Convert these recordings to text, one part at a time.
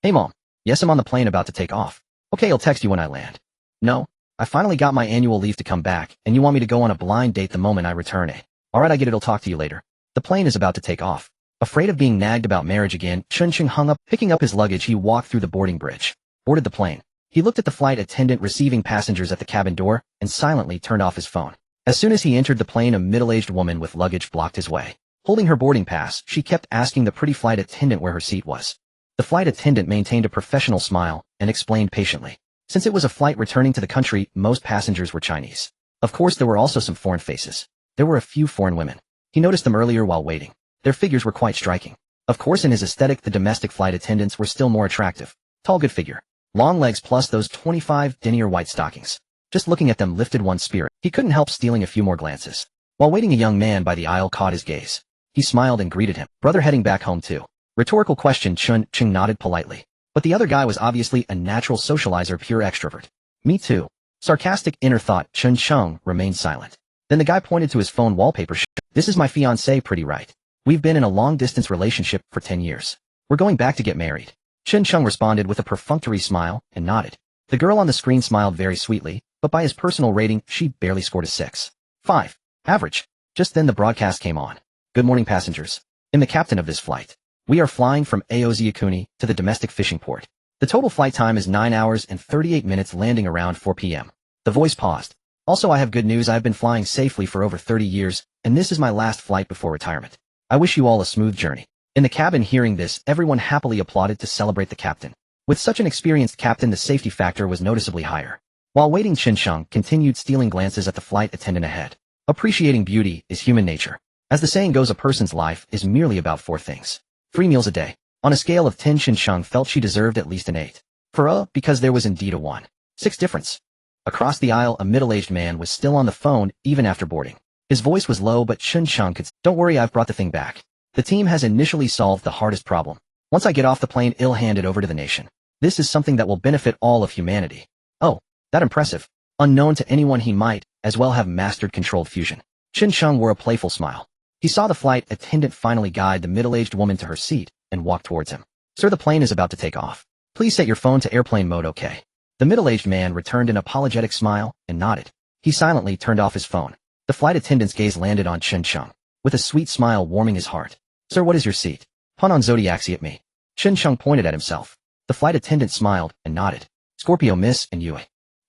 Hey mom. Yes, I'm on the plane about to take off. Okay, I'll text you when I land. No, I finally got my annual leave to come back, and you want me to go on a blind date the moment I return, eh? Alright, I get it, I'll talk to you later. The plane is about to take off. Afraid of being nagged about marriage again, Chun Cheng hung up. Picking up his luggage, he walked through the boarding bridge. Boarded the plane. He looked at the flight attendant receiving passengers at the cabin door, and silently turned off his phone. As soon as he entered the plane, a middle-aged woman with luggage blocked his way. Holding her boarding pass, she kept asking the pretty flight attendant where her seat was. The flight attendant maintained a professional smile, and explained patiently. Since it was a flight returning to the country, most passengers were Chinese. Of course, there were also some foreign faces. There were a few foreign women. He noticed them earlier while waiting. Their figures were quite striking. Of course, in his aesthetic, the domestic flight attendants were still more attractive. Tall, good figure. Long legs plus those 25 denier white stockings. Just looking at them lifted one's spirit. He couldn't help stealing a few more glances. While waiting, a young man by the aisle caught his gaze. He smiled and greeted him. Brother heading back home too? Rhetorical question. Chun Cheng nodded politely. But the other guy was obviously a natural socializer, pure extrovert. Me too. Sarcastic inner thought. Chun Cheng remained silent. Then the guy pointed to his phone wallpaper. This is my fiancée, pretty right. We've been in a long-distance relationship for 10 years. We're going back to get married. Chun Cheng responded with a perfunctory smile and nodded. The girl on the screen smiled very sweetly, but by his personal rating, she barely scored a 6.5. Average. Just then the broadcast came on. Good morning, passengers. I'm the captain of this flight. We are flying from Aoziakuni to the domestic fishing port. The total flight time is 9 hours and 38 minutes, landing around 4 p.m. The voice paused. Also, I have good news. I've been flying safely for over 30 years, and this is my last flight before retirement. I wish you all a smooth journey. In the cabin, hearing this, everyone happily applauded to celebrate the captain. With such an experienced captain, the safety factor was noticeably higher. While waiting, Chun Cheng continued stealing glances at the flight attendant ahead. Appreciating beauty is human nature. As the saying goes, a person's life is merely about 4 things. 3 meals a day. On a scale of 10, Chun Cheng felt she deserved at least an 8. Because there was indeed a 1.6 difference. Across the aisle, a middle-aged man was still on the phone even after boarding. His voice was low, but Chun Cheng could. Don't worry, I've brought the thing back. The team has initially solved the hardest problem. Once I get off the plane, I'll hand it over to the nation. This is something that will benefit all of humanity. Oh, that impressive. Unknown to anyone, he might as well have mastered controlled fusion. Chun Cheng wore a playful smile. He saw the flight attendant finally guide the middle-aged woman to her seat and walk towards him. Sir, the plane is about to take off. Please set your phone to airplane mode, okay? The middle-aged man returned an apologetic smile and nodded. He silently turned off his phone. The flight attendant's gaze landed on Chun Cheng, with a sweet smile warming his heart. Sir, what is your seat? Pun on Zodiac, at me. Chun Cheng pointed at himself. The flight attendant smiled and nodded. Scorpio, miss, and you.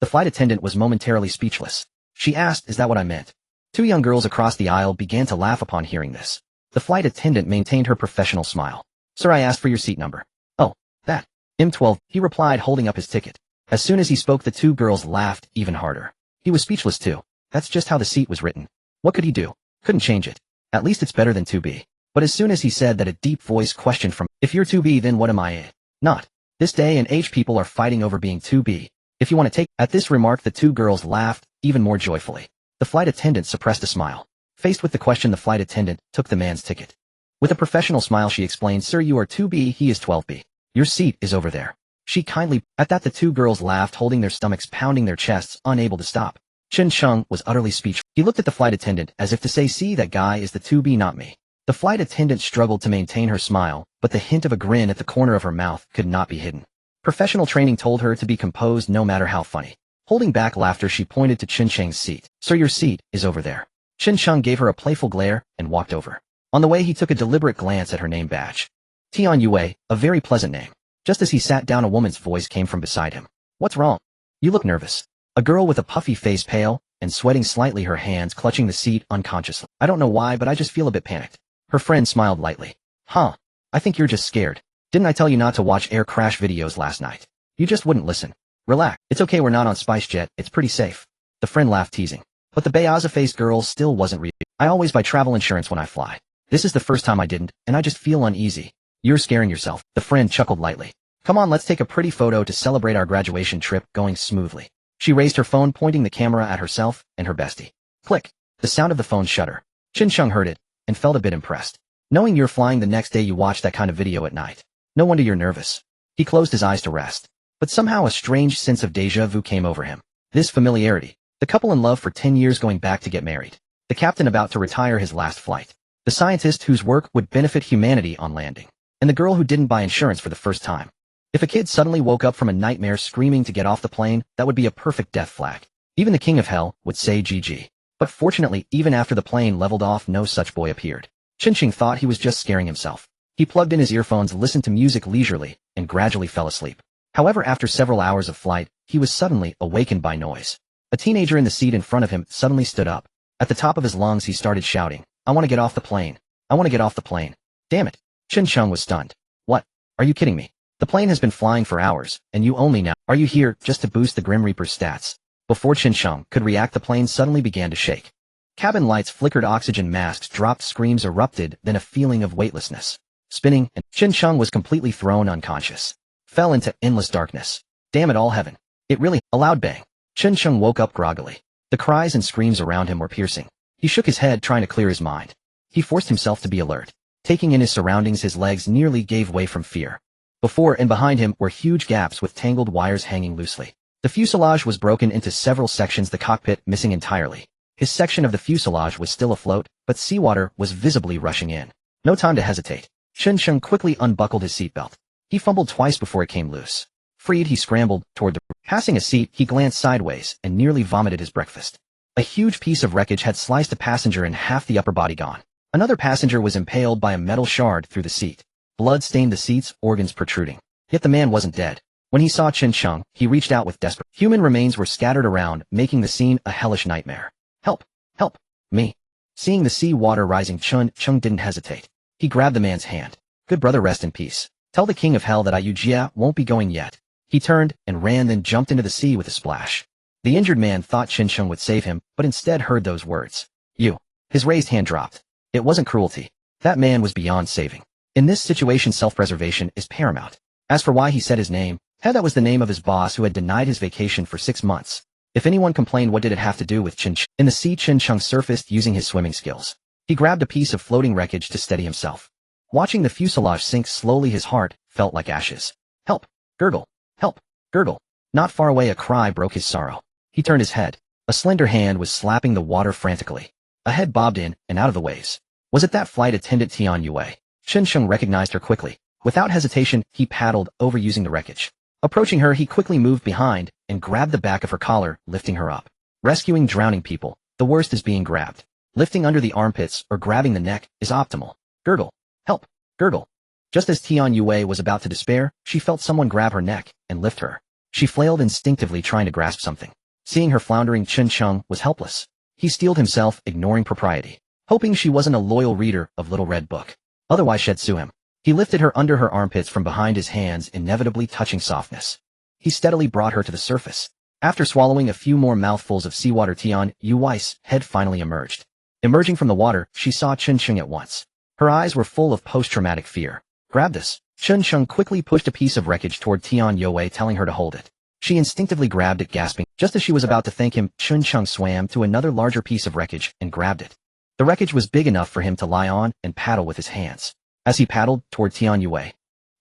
The flight attendant was momentarily speechless. She asked, is that what I meant? 2 young girls across the aisle began to laugh upon hearing this. The flight attendant maintained her professional smile. Sir, I asked for your seat number. Oh, that. M12, he replied, holding up his ticket. As soon as he spoke, the 2 girls laughed even harder. He was speechless too. That's just how the seat was written. What could he do? Couldn't change it. At least it's better than 2B. But as soon as he said that, a deep voice questioned from, if you're 2B, then what am I? Not. This day and age, people are fighting over being 2B. If you want to take. At this remark, the 2 girls laughed even more joyfully. The flight attendant suppressed a smile. Faced with the question, the flight attendant took the man's ticket. With a professional smile, she explained, sir, you are 2B, he is 12B. Your seat is over there. She kindly. At that, the 2 girls laughed, holding their stomachs, pounding their chests, unable to stop. Chun Cheng was utterly speechless. He looked at the flight attendant as if to say, see, that guy is the 2B, not me. The flight attendant struggled to maintain her smile, but the hint of a grin at the corner of her mouth could not be hidden. Professional training told her to be composed no matter how funny. Holding back laughter, she pointed to Chun Cheng's seat. Sir, your seat is over there. Chun Cheng gave her a playful glare and walked over. On the way, he took a deliberate glance at her name badge. Tian Yue, a very pleasant name. Just as he sat down, a woman's voice came from beside him. What's wrong? You look nervous. A girl with a puffy face, pale and sweating slightly, her hands clutching the seat unconsciously. I don't know why, but I just feel a bit panicked. Her friend smiled lightly. Huh. I think you're just scared. Didn't I tell you not to watch air crash videos last night? You just wouldn't listen. Relax. It's okay, we're not on SpiceJet, it's pretty safe. The friend laughed, teasing. But the Beaza-faced girl still wasn't real. I always buy travel insurance when I fly. This is the first time I didn't, and I just feel uneasy. You're scaring yourself. The friend chuckled lightly. Come on, let's take a pretty photo to celebrate our graduation trip going smoothly. She raised her phone, pointing the camera at herself and her bestie. Click. The sound of the phone shudder. Chun Cheng heard it and felt a bit impressed. Knowing you're flying the next day, you watch that kind of video at night. No wonder you're nervous. He closed his eyes to rest. But somehow a strange sense of déjà vu came over him. This familiarity. The couple in love for 10 years going back to get married. The captain about to retire his last flight. The scientist whose work would benefit humanity on landing. And the girl who didn't buy insurance for the first time. If a kid suddenly woke up from a nightmare screaming to get off the plane, that would be a perfect death flag. Even the king of hell would say GG. But fortunately, even after the plane leveled off, no such boy appeared. Chin thought he was just scaring himself. He plugged in his earphones, listened to music leisurely, and gradually fell asleep. However, after several hours of flight, he was suddenly awakened by noise. A teenager in the seat in front of him suddenly stood up. At the top of his lungs, he started shouting, "I want to get off the plane. I want to get off the plane." Damn it. Chin was stunned. What? Are you kidding me? The plane has been flying for hours, and you only now. Are you here just to boost the Grim Reaper's stats? Before Chin could react, the plane suddenly began to shake. Cabin lights flickered, oxygen masks dropped, screams erupted, then a feeling of weightlessness. Spinning, and Chin was completely thrown unconscious. Fell into endless darkness. Damn it all, heaven. It really, a loud bang. Chin woke up groggily. The cries and screams around him were piercing. He shook his head, trying to clear his mind. He forced himself to be alert. Taking in his surroundings, his legs nearly gave way from fear. Before and behind him were huge gaps with tangled wires hanging loosely. The fuselage was broken into several sections, the cockpit missing entirely. His section of the fuselage was still afloat, but seawater was visibly rushing in. No time to hesitate. Chin quickly unbuckled his seatbelt. He fumbled twice before it came loose. Freed, he scrambled toward the... Passing a seat, he glanced sideways and nearly vomited his breakfast. A huge piece of wreckage had sliced a passenger in half, the upper body gone. Another passenger was impaled by a metal shard through the seat. Blood stained the seats, organs protruding. Yet the man wasn't dead. When he saw Chin he reached out with desperate. Human remains were scattered around, making the scene a hellish nightmare. Help! Help! Me! Seeing the sea water rising, Chung didn't hesitate. He grabbed the man's hand. Good brother, rest in peace. Tell the king of hell that I won't be going yet. He turned and ran, then jumped into the sea with a splash. The injured man thought Chin would save him, but instead heard those words. You. His raised hand dropped. It wasn't cruelty. That man was beyond saving. In this situation, self-preservation is paramount. As for why he said his name, that was the name of his boss who had denied his vacation for 6 months. If anyone complained, what did it have to do with Chin? In the sea, Chin surfaced using his swimming skills. He grabbed a piece of floating wreckage to steady himself. Watching the fuselage sink slowly, his heart felt like ashes. Help! Gurgle! Help! Gurgle! Not far away, a cry broke his sorrow. He turned his head. A slender hand was slapping the water frantically. A head bobbed in and out of the waves. Was it that flight attendant Tian Yue? Chin recognized her quickly. Without hesitation, he paddled over using the wreckage. Approaching her, he quickly moved behind and grabbed the back of her collar, lifting her up. Rescuing drowning people, the worst is being grabbed. Lifting under the armpits or grabbing the neck is optimal. Gurgle. Help. Gurgle. Just as Tian Yue was about to despair, she felt someone grab her neck and lift her. She flailed instinctively, trying to grasp something. Seeing her floundering, Chin was helpless. He steeled himself, ignoring propriety. Hoping she wasn't a loyal reader of Little Red Book. Otherwise she'd sue him. He lifted her under her armpits from behind, his hands inevitably touching softness. He steadily brought her to the surface. After swallowing a few more mouthfuls of seawater, Tian Yue's head finally emerged. Emerging from the water, she saw Chin at once. Her eyes were full of post-traumatic fear. Grab this. Chin quickly pushed a piece of wreckage toward Tian Yue, telling her to hold it. She instinctively grabbed it, gasping. Just as she was about to thank him, Chin swam to another larger piece of wreckage and grabbed it. The wreckage was big enough for him to lie on and paddle with his hands. As he paddled toward Tian Yue.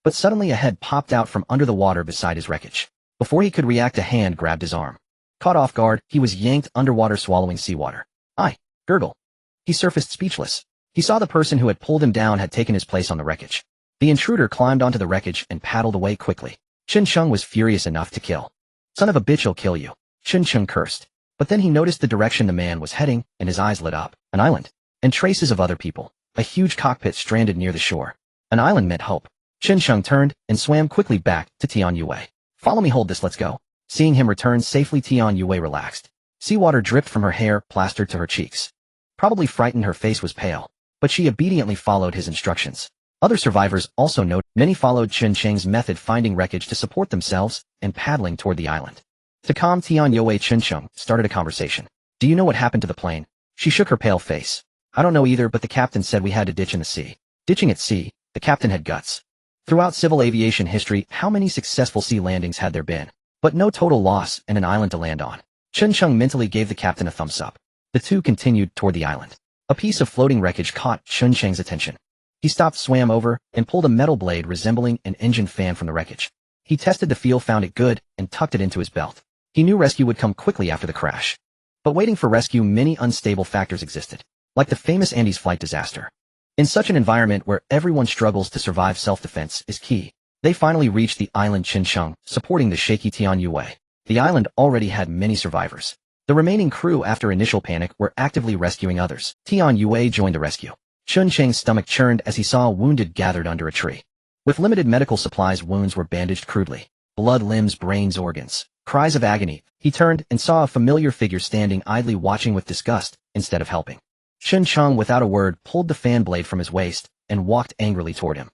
But suddenly a head popped out from under the water beside his wreckage. Before he could react, a hand grabbed his arm. Caught off guard, he was yanked underwater, swallowing seawater. Gurgle. He surfaced speechless. He saw the person who had pulled him down had taken his place on the wreckage. The intruder climbed onto the wreckage and paddled away quickly. Chin was furious enough to kill. Son of a bitch, I'll kill you. Chin cursed. But then he noticed the direction the man was heading, and his eyes lit up. An island. And traces of other people. A huge cockpit stranded near the shore. An island meant hope. Chin turned and swam quickly back to Tian Yue. Follow me, hold this, let's go. Seeing him return safely, Tian Yue relaxed. Seawater dripped from her hair, plastered to her cheeks. Probably frightened, her face was pale. But she obediently followed his instructions. Other survivors also noted. Many followed Chin Cheng's method, finding wreckage to support themselves and paddling toward the island. To calm Tian Yue, Chin started a conversation. Do you know what happened to the plane? She shook her pale face. I don't know either, but the captain said we had to ditch in the sea. Ditching at sea, the captain had guts. Throughout civil aviation history, how many successful sea landings had there been? But no total loss and an island to land on. Chin mentally gave the captain a thumbs up. The two continued toward the island. A piece of floating wreckage caught Chin Cheng's attention. He stopped, swam over, and pulled a metal blade resembling an engine fan from the wreckage. He tested the feel, found it good, and tucked it into his belt. He knew rescue would come quickly after the crash. But waiting for rescue, many unstable factors existed. Like the famous Andes flight disaster. In such an environment where everyone struggles to survive, self-defense is key. They finally reached the island Chincheng, supporting the shaky Tian Yue. The island already had many survivors. The remaining crew, after initial panic, were actively rescuing others. Tian Yue joined the rescue. Chun Cheng's stomach churned as he saw a wounded gathered under a tree. With limited medical supplies, wounds were bandaged crudely. Blood, limbs, brains, organs. Cries of agony. He turned and saw a familiar figure standing idly watching with disgust, instead of helping. Chun Cheng, without a word, pulled the fan blade from his waist and walked angrily toward him.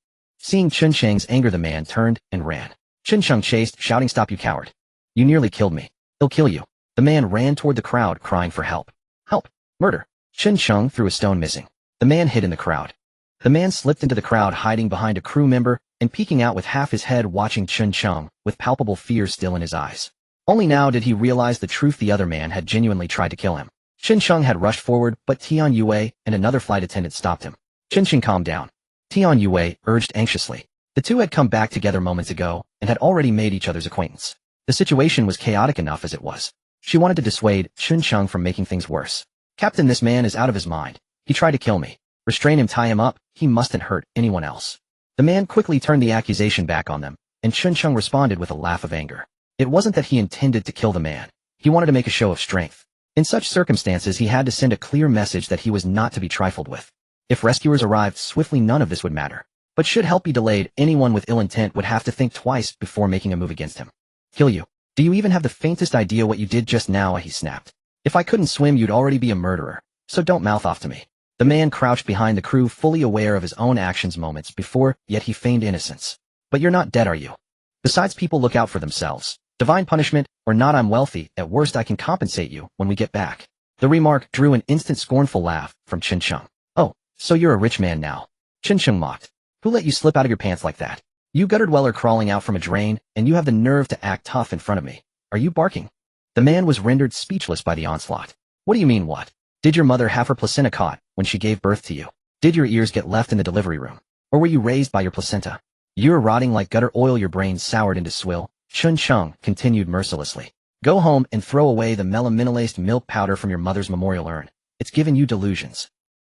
Seeing Chun Cheng's anger, the man turned and ran. Chun Cheng chased, shouting, "Stop, you coward. You nearly killed me. He'll kill you." The man ran toward the crowd, crying for help. "Help! Murder!" Chun Cheng threw a stone, missing. The man hid in the crowd. The man slipped into the crowd, hiding behind a crew member and peeking out with half his head, watching Chun Cheng with palpable fear still in his eyes. Only now did he realize the truth. The other man had genuinely tried to kill him. Chun Cheng had rushed forward, but Tian Yue and another flight attendant stopped him. Chun Cheng, calm down. Tian Yue urged anxiously. The two had come back together moments ago and had already made each other's acquaintance. The situation was chaotic enough as it was. She wanted to dissuade Chun Cheng from making things worse. "Captain, this man is out of his mind. He tried to kill me. Restrain him, tie him up. He mustn't hurt anyone else." The man quickly turned the accusation back on them, and Chun Cheng responded with a laugh of anger. It wasn't that he intended to kill the man. He wanted to make a show of strength. In such circumstances, he had to send a clear message that he was not to be trifled with. If rescuers arrived swiftly, none of this would matter. But should help be delayed, anyone with ill intent would have to think twice before making a move against him. "Kill you? Do you even have the faintest idea what you did just now?" he snapped. "If I couldn't swim, you'd already be a murderer, so don't mouth off to me." The man crouched behind the crew, fully aware of his own actions moments before, yet he feigned innocence. "But you're not dead, are you? Besides, people look out for themselves. Divine punishment or not, I'm wealthy. At worst, I can compensate you when we get back." The remark drew an instant scornful laugh from Chun Cheng. "Oh, so you're a rich man now?" Chun Cheng mocked. "Who let you slip out of your pants like that? You gutter dweller crawling out from a drain, and you have the nerve to act tough in front of me. Are you barking?" The man was rendered speechless by the onslaught. "What do you mean, what? Did your mother have her placenta caught when she gave birth to you? Did your ears get left in the delivery room? Or were you raised by your placenta? You're rotting like gutter oil, your brain soured into swill." Chun Cheng continued mercilessly. "Go home and throw away the melaminolaced milk powder from your mother's memorial urn. It's given you delusions.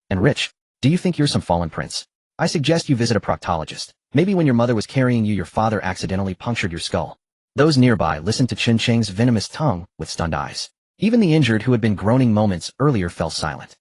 And rich, do you think you're some fallen prince? I suggest you visit a proctologist. Maybe when your mother was carrying you, your father accidentally punctured your skull." Those nearby listened to Chun Cheng's venomous tongue with stunned eyes. Even the injured, who had been groaning moments earlier, fell silent.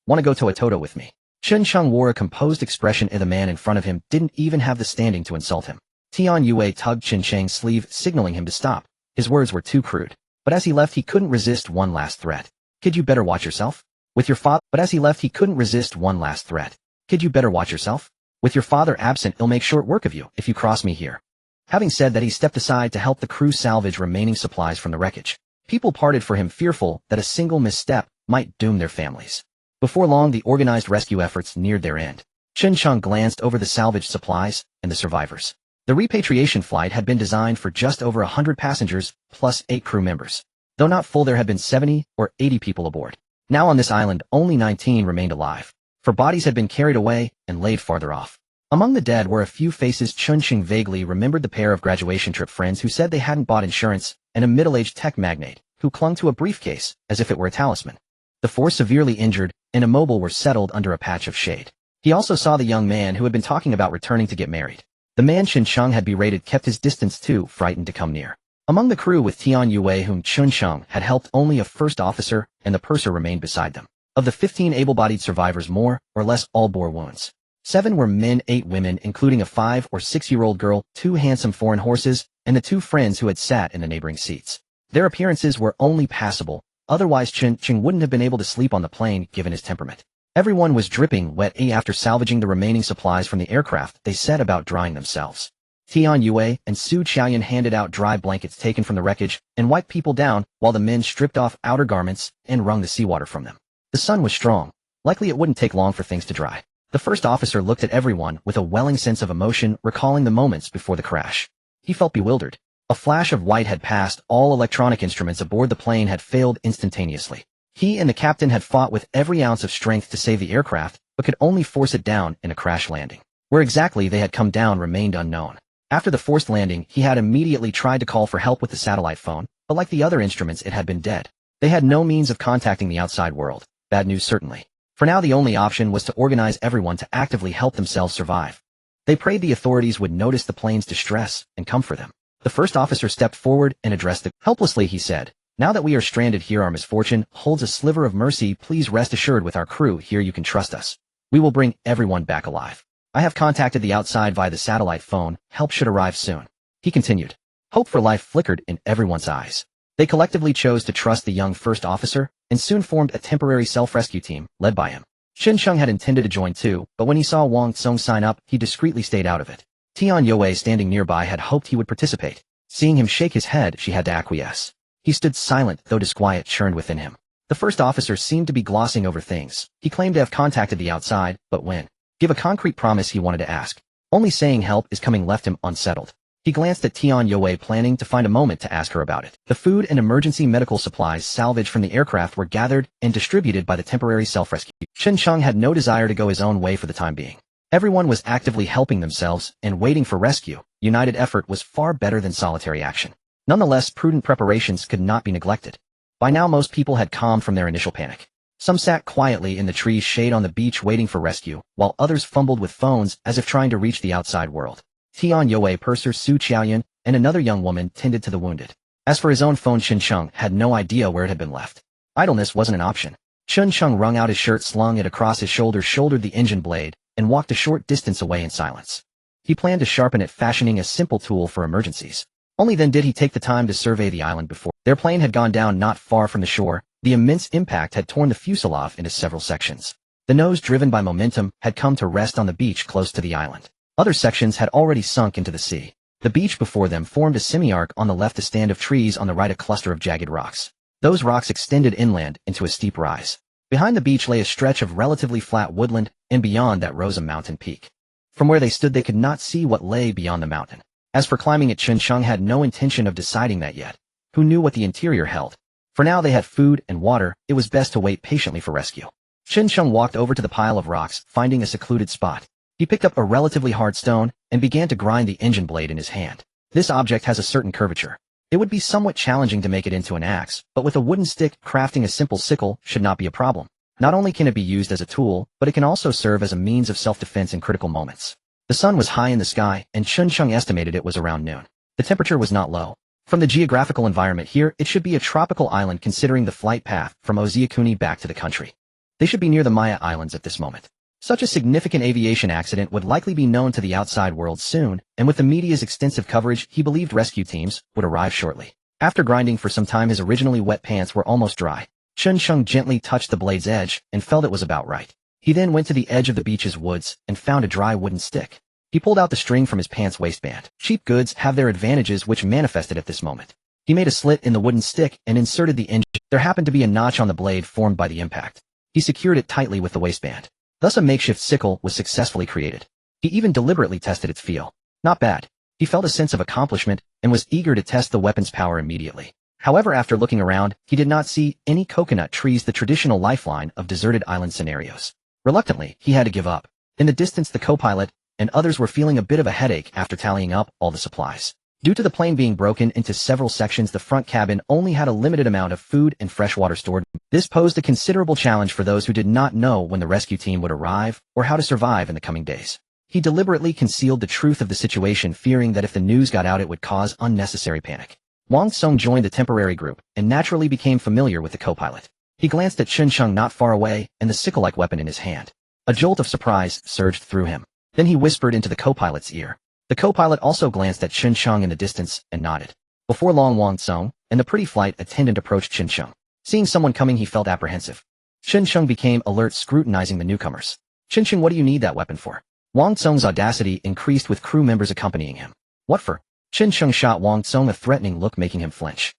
Want to go toe-to-toe with me?" Chun Cheng wore a composed expression, and the man in front of him didn't even have the standing to insult him. Tian Yue tugged Chun Cheng's sleeve, signaling him to stop. His words were too crude. But as he left, he couldn't resist one last threat. "Kid, you better watch yourself. With your father." But as he left, he couldn't resist one last threat. "Kid, you better watch yourself. With your father absent, he'll make short work of you if you cross me here." Having said that, he stepped aside to help the crew salvage remaining supplies from the wreckage. People parted for him, fearful that a single misstep might doom their families. Before long, the organized rescue efforts neared their end. Chun Cheng glanced over the salvaged supplies and the survivors. The repatriation flight had been designed for just over 100 passengers, plus 8 crew members. Though not full, there had been 70 or 80 people aboard. Now on this island, only 19 remained alive, for bodies had been carried away and laid farther off. Among the dead were a few faces. Chun Cheng vaguely remembered the pair of graduation trip friends who said they hadn't bought insurance, and a middle-aged tech magnate who clung to a briefcase as if it were a talisman. The 4 severely injured and immobile were settled under a patch of shade. He also saw the young man who had been talking about returning to get married. The man Chun Cheng had berated kept his distance too, frightened to come near. Among the crew with Tian Yue, whom Chun Cheng had helped, only a first officer and the purser remained beside them. Of the 15 able-bodied survivors, more or less all bore wounds. 7 were men, 8 women, including a 5 or 6-year-old girl, 2 handsome foreign horses, and the 2 friends who had sat in the neighboring seats. Their appearances were only passable, otherwise Chun Cheng wouldn't have been able to sleep on the plane given his temperament. Everyone was dripping wet. After salvaging the remaining supplies from the aircraft, they set about drying themselves. Tian Yue and Su Qiaoyan handed out dry blankets taken from the wreckage and wiped people down, while the men stripped off outer garments and wrung the seawater from them. The sun was strong. Likely it wouldn't take long for things to dry. The first officer looked at everyone with a welling sense of emotion, recalling the moments before the crash. He felt bewildered. A flash of white had passed. All electronic instruments aboard the plane had failed instantaneously. He and the captain had fought with every ounce of strength to save the aircraft, but could only force it down in a crash landing. Where exactly they had come down remained unknown. After the forced landing, he had immediately tried to call for help with the satellite phone, but like the other instruments, it had been dead. They had no means of contacting the outside world. Bad news, certainly. For now, the only option was to organize everyone to actively help themselves survive. They prayed the authorities would notice the plane's distress and come for them. The first officer stepped forward and addressed them. Helplessly, he said, "Now that we are stranded here, our misfortune holds a sliver of mercy. Please rest assured with our crew here you can trust us. We will bring everyone back alive. I have contacted the outside via the satellite phone. Help should arrive soon." He continued. Hope for life flickered in everyone's eyes. They collectively chose to trust the young first officer and soon formed a temporary self-rescue team led by him. Chun-Sheng had intended to join too, but when he saw Wang Tsong sign up, he discreetly stayed out of it. Tian Yue, standing nearby, had hoped he would participate. Seeing him shake his head, she had to acquiesce. He stood silent, though disquiet churned within him. The first officer seemed to be glossing over things. He claimed to have contacted the outside, but when? Give a concrete promise he wanted to ask. Only saying help is coming left him unsettled. He glanced at Tian Yue, planning to find a moment to ask her about it. The food and emergency medical supplies salvaged from the aircraft were gathered and distributed by the temporary self-rescue. Chun-Sheng had no desire to go his own way for the time being. Everyone was actively helping themselves and waiting for rescue. United effort was far better than solitary action. Nonetheless, prudent preparations could not be neglected. By now most people had calmed from their initial panic. Some sat quietly in the tree's shade on the beach waiting for rescue, while others fumbled with phones as if trying to reach the outside world. Tian Yue, purser Su Qiaoyun, and another young woman tended to the wounded. As for his own phone, Chun-Sheng had no idea where it had been left. Idleness wasn't an option. Chun-Sheng wrung out his shirt, slung it across his shoulders, shouldered the engine blade, and walked a short distance away in silence. He planned to sharpen it, fashioning a simple tool for emergencies. Only then did he take the time to survey the island before. Their plane had gone down not far from the shore. The immense impact had torn the fuselage into several sections. The nose, driven by momentum, had come to rest on the beach close to the island. Other sections had already sunk into the sea. The beach before them formed a semi-arc, on the left a stand of trees, on the right a cluster of jagged rocks. Those rocks extended inland into a steep rise. Behind the beach lay a stretch of relatively flat woodland, and beyond that rose a mountain peak. From where they stood they could not see what lay beyond the mountain. As for climbing it, Chun-Sheng had no intention of deciding that yet. Who knew what the interior held? For now they had food and water. It was best to wait patiently for rescue. Chun-Sheng walked over to the pile of rocks, finding a secluded spot. He picked up a relatively hard stone and began to grind the engine blade in his hand. This object has a certain curvature. It would be somewhat challenging to make it into an axe, but with a wooden stick, crafting a simple sickle should not be a problem. Not only can it be used as a tool, but it can also serve as a means of self-defense in critical moments. The sun was high in the sky, and Chun-Sheng estimated it was around noon. The temperature was not low. From the geographical environment here, it should be a tropical island considering the flight path from Oziakuni back to the country. They should be near the Maya Islands at this moment. Such a significant aviation accident would likely be known to the outside world soon, and with the media's extensive coverage, he believed rescue teams would arrive shortly. After grinding for some time, his originally wet pants were almost dry. Chun-Sheng gently touched the blade's edge and felt it was about right. He then went to the edge of the beach's woods and found a dry wooden stick. He pulled out the string from his pants waistband. Cheap goods have their advantages, which manifested at this moment. He made a slit in the wooden stick and inserted the engine. There happened to be a notch on the blade formed by the impact. He secured it tightly with the waistband. Thus a makeshift sickle was successfully created. He even deliberately tested its feel. Not bad. He felt a sense of accomplishment and was eager to test the weapon's power immediately. However, after looking around, he did not see any coconut trees, the traditional lifeline of deserted island scenarios. Reluctantly, he had to give up. In the distance, the co-pilot and others were feeling a bit of a headache after tallying up all the supplies. Due to the plane being broken into several sections, the front cabin only had a limited amount of food and fresh water stored. This posed a considerable challenge for those who did not know when the rescue team would arrive or how to survive in the coming days. He deliberately concealed the truth of the situation, fearing that if the news got out it would cause unnecessary panic. Wang Tsong joined the temporary group and naturally became familiar with the co-pilot. He glanced at Chun-Sheng not far away and the sickle-like weapon in his hand. A jolt of surprise surged through him. Then he whispered into the co-pilot's ear. The co-pilot also glanced at Chun-Sheng in the distance and nodded. Before long, Wang Tsong and the pretty flight attendant approached Chun-Sheng. Seeing someone coming, he felt apprehensive. Chun-Sheng became alert, scrutinizing the newcomers. Chun-Sheng, what do you need that weapon for? Wang Tsong's audacity increased with crew members accompanying him. What for? Chun-Sheng shot Wang Tsong a threatening look, making him flinch.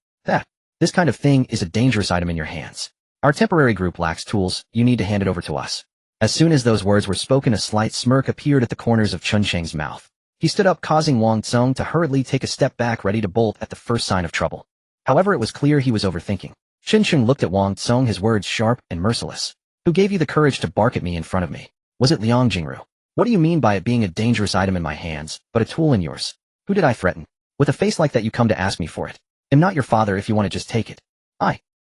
This kind of thing is a dangerous item in your hands. Our temporary group lacks tools. You need to hand it over to us. As soon as those words were spoken, a slight smirk appeared at the corners of Chun-Sheng's mouth. He stood up, causing Wang Tsong to hurriedly take a step back, ready to bolt at the first sign of trouble. However, it was clear he was overthinking. Chun-Sheng looked at Wang Tsong, his words sharp and merciless. Who gave you the courage to bark at me in front of me? Was it Liang Jingru? What do you mean by it being a dangerous item in my hands, but a tool in yours? Who did I threaten? With a face like that you come to ask me for it. I'm not your father if you want to just take it.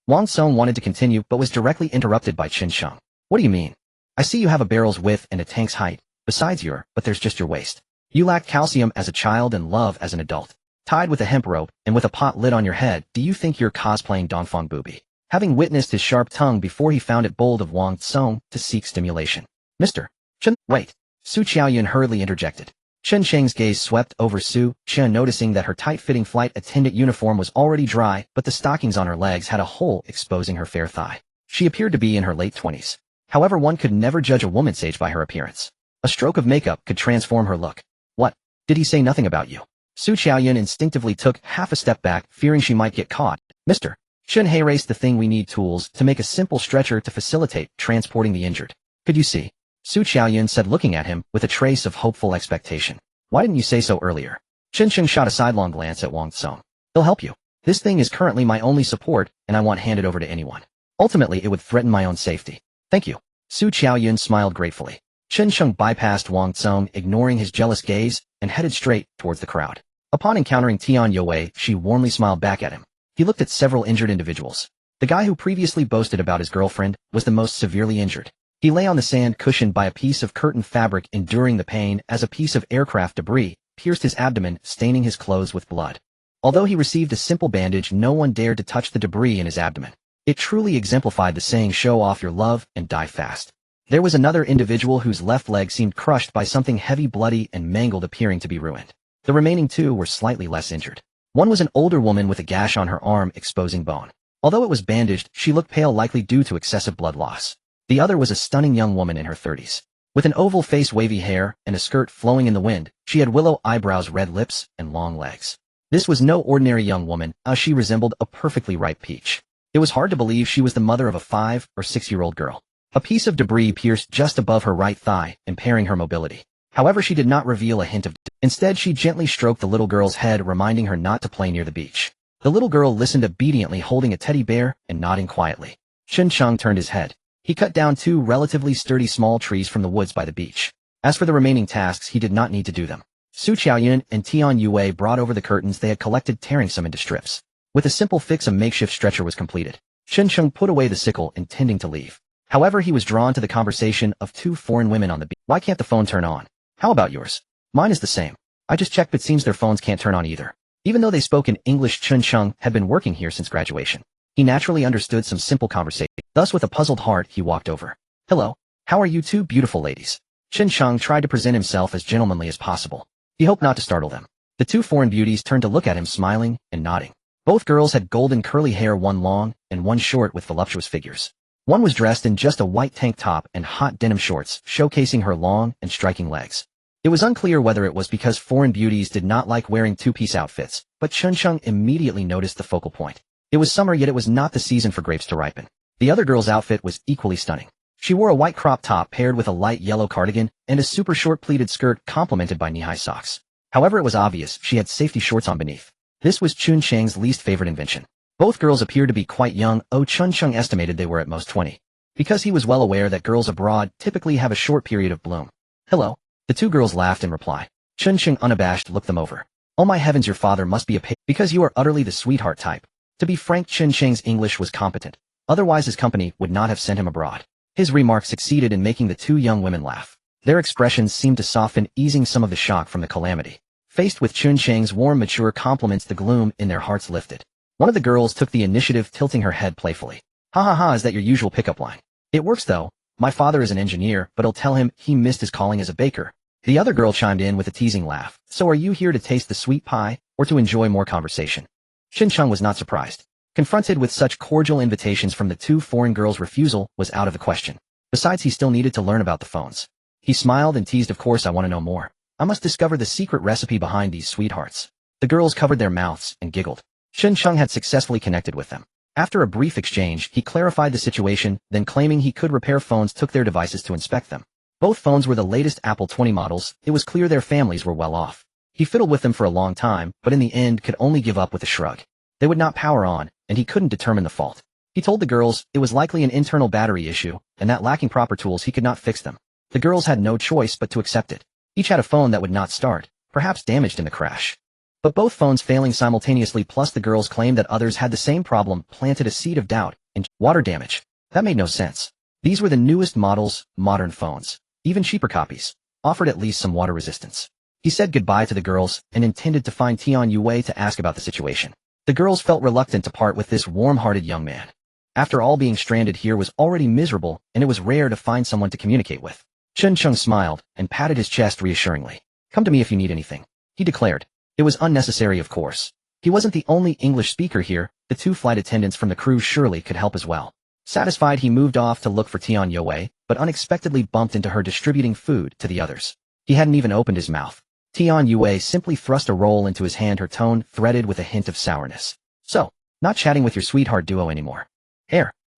Wang Tsong wanted to continue, but was directly interrupted by Chun-Sheng. What do you mean? I see you have a barrel's width and a tank's height, besides but there's just your waist. You lacked calcium as a child and love as an adult. Tied with a hemp rope and with a pot lid on your head, do you think you're cosplaying Dongfang Booby? Having witnessed his sharp tongue before he found it bold of Wang Tsong to seek stimulation. Mr. Chen, wait. Su Qiaoyun hurriedly interjected. Chen Cheng's gaze swept over Su Qian, noticing that her tight-fitting flight attendant uniform was already dry, but the stockings on her legs had a hole exposing her fair thigh. She appeared to be in her late 20s. However, one could never judge a woman's age by her appearance. A stroke of makeup could transform her look. What? Did he say nothing about you? Su Qiaoyun instinctively took half a step back, fearing she might get caught. Mr. Chen He raced the thing we need tools to make a simple stretcher to facilitate transporting the injured. Could you see? Su Qiaoyun said, looking at him with a trace of hopeful expectation. Why didn't you say so earlier? Chen Cheng shot a sidelong glance at Wang Tsong. He'll help you. This thing is currently my only support, and I won't hand it over to anyone. Ultimately, it would threaten my own safety. Thank you. Su Qiaoyun smiled gratefully. Chen Cheng bypassed Wang Tsong, ignoring his jealous gaze, and headed straight towards the crowd. Upon encountering Tian Yue, she warmly smiled back at him. He looked at several injured individuals. The guy who previously boasted about his girlfriend was the most severely injured. He lay on the sand cushioned by a piece of curtain fabric, enduring the pain as a piece of aircraft debris pierced his abdomen, staining his clothes with blood. Although he received a simple bandage, no one dared to touch the debris in his abdomen. It truly exemplified the saying, show off your love and die fast. There was another individual whose left leg seemed crushed by something heavy, bloody, and mangled, appearing to be ruined. The remaining two were slightly less injured. One was an older woman with a gash on her arm exposing bone. Although it was bandaged, she looked pale, likely due to excessive blood loss. The other was a stunning young woman in her 30s. With an oval face, wavy hair, and a skirt flowing in the wind, she had willow eyebrows, red lips, and long legs. This was no ordinary young woman, as she resembled a perfectly ripe peach. It was hard to believe she was the mother of a 5- or 6-year-old girl. A piece of debris pierced just above her right thigh, impairing her mobility. However, she did not reveal a hint of Instead, she gently stroked the little girl's head, reminding her not to play near the beach. The little girl listened obediently, holding a teddy bear and nodding quietly. Chen Cheng turned his head. He cut down 2 relatively sturdy small trees from the woods by the beach. As for the remaining tasks, he did not need to do them. Su Qiaoyun and Tian Yue brought over the curtains they had collected, tearing some into strips. With a simple fix, a makeshift stretcher was completed. Chen Cheng put away the sickle, intending to leave. However, he was drawn to the conversation of 2 foreign women on the beach. Why can't the phone turn on? How about yours? Mine is the same. I just checked, but seems their phones can't turn on either. Even though they spoke in English, Chen Cheng had been working here since graduation. He naturally understood some simple conversation. Thus, with a puzzled heart, he walked over. Hello. How are you two beautiful ladies? Chen Cheng tried to present himself as gentlemanly as possible. He hoped not to startle them. The 2 foreign beauties turned to look at him, smiling and nodding. Both girls had golden curly hair, one long and one short, with voluptuous figures. One was dressed in just a white tank top and hot denim shorts, showcasing her long and striking legs. It was unclear whether it was because foreign beauties did not like wearing 2-piece outfits, but Chen Cheng immediately noticed the focal point. It was summer, yet it was not the season for grapes to ripen. The other girl's outfit was equally stunning. She wore a white crop top paired with a light yellow cardigan and a super short pleated skirt complemented by knee-high socks. However, it was obvious she had safety shorts on beneath. This was Chun Cheng's least favorite invention. Both girls appeared to be quite young. Chun Cheng estimated they were at most 20. Because he was well aware that girls abroad typically have a short period of bloom. Hello. The 2 girls laughed in reply. Chun Cheng, unabashed, looked them over. Oh my heavens, your father must be a pig, because you are utterly the sweetheart type. To be frank, Chun Cheng's English was competent. Otherwise, his company would not have sent him abroad. His remark succeeded in making the 2 young women laugh. Their expressions seemed to soften, easing some of the shock from the calamity. Faced with Chun Cheng's warm, mature compliments, the gloom in their hearts lifted. One of the girls took the initiative, tilting her head playfully. Ha ha ha, is that your usual pickup line? It works though. My father is an engineer, but I'll tell him he missed his calling as a baker. The other girl chimed in with a teasing laugh. So are you here to taste the sweet pie, or to enjoy more conversation? Chen Cheng was not surprised. Confronted with such cordial invitations from the 2 foreign girls, refusal was out of the question. Besides, he still needed to learn about the phones. He smiled and teased, of course I want to know more. I must discover the secret recipe behind these sweethearts. The girls covered their mouths and giggled. Chen Cheng had successfully connected with them. After a brief exchange, he clarified the situation, then claiming he could repair phones, took their devices to inspect them. Both phones were the latest Apple 20 models. It was clear their families were well off. He fiddled with them for a long time, but in the end could only give up with a shrug. They would not power on, and he couldn't determine the fault. He told the girls it was likely an internal battery issue, and that lacking proper tools he could not fix them. The girls had no choice but to accept it. Each had a phone that would not start, perhaps damaged in the crash. But both phones failing simultaneously, plus the girls claimed that others had the same problem, planted a seed of doubt and water damage. That made no sense. These were the newest models, modern phones. Even cheaper copies offered at least some water resistance. He said goodbye to the girls and intended to find Tian Yue to ask about the situation. The girls felt reluctant to part with this warm-hearted young man. After all, being stranded here was already miserable, and it was rare to find someone to communicate with. Chen Sheng smiled and patted his chest reassuringly. "Come to me if you need anything," he declared. It was unnecessary, of course. He wasn't the only English speaker here, the 2 flight attendants from the crew surely could help as well. Satisfied, he moved off to look for Tian Yue, but unexpectedly bumped into her distributing food to the others. He hadn't even opened his mouth. Tian Yue simply thrust a roll into his hand, her tone threaded with a hint of sourness. "So, not chatting with your sweetheart duo anymore?"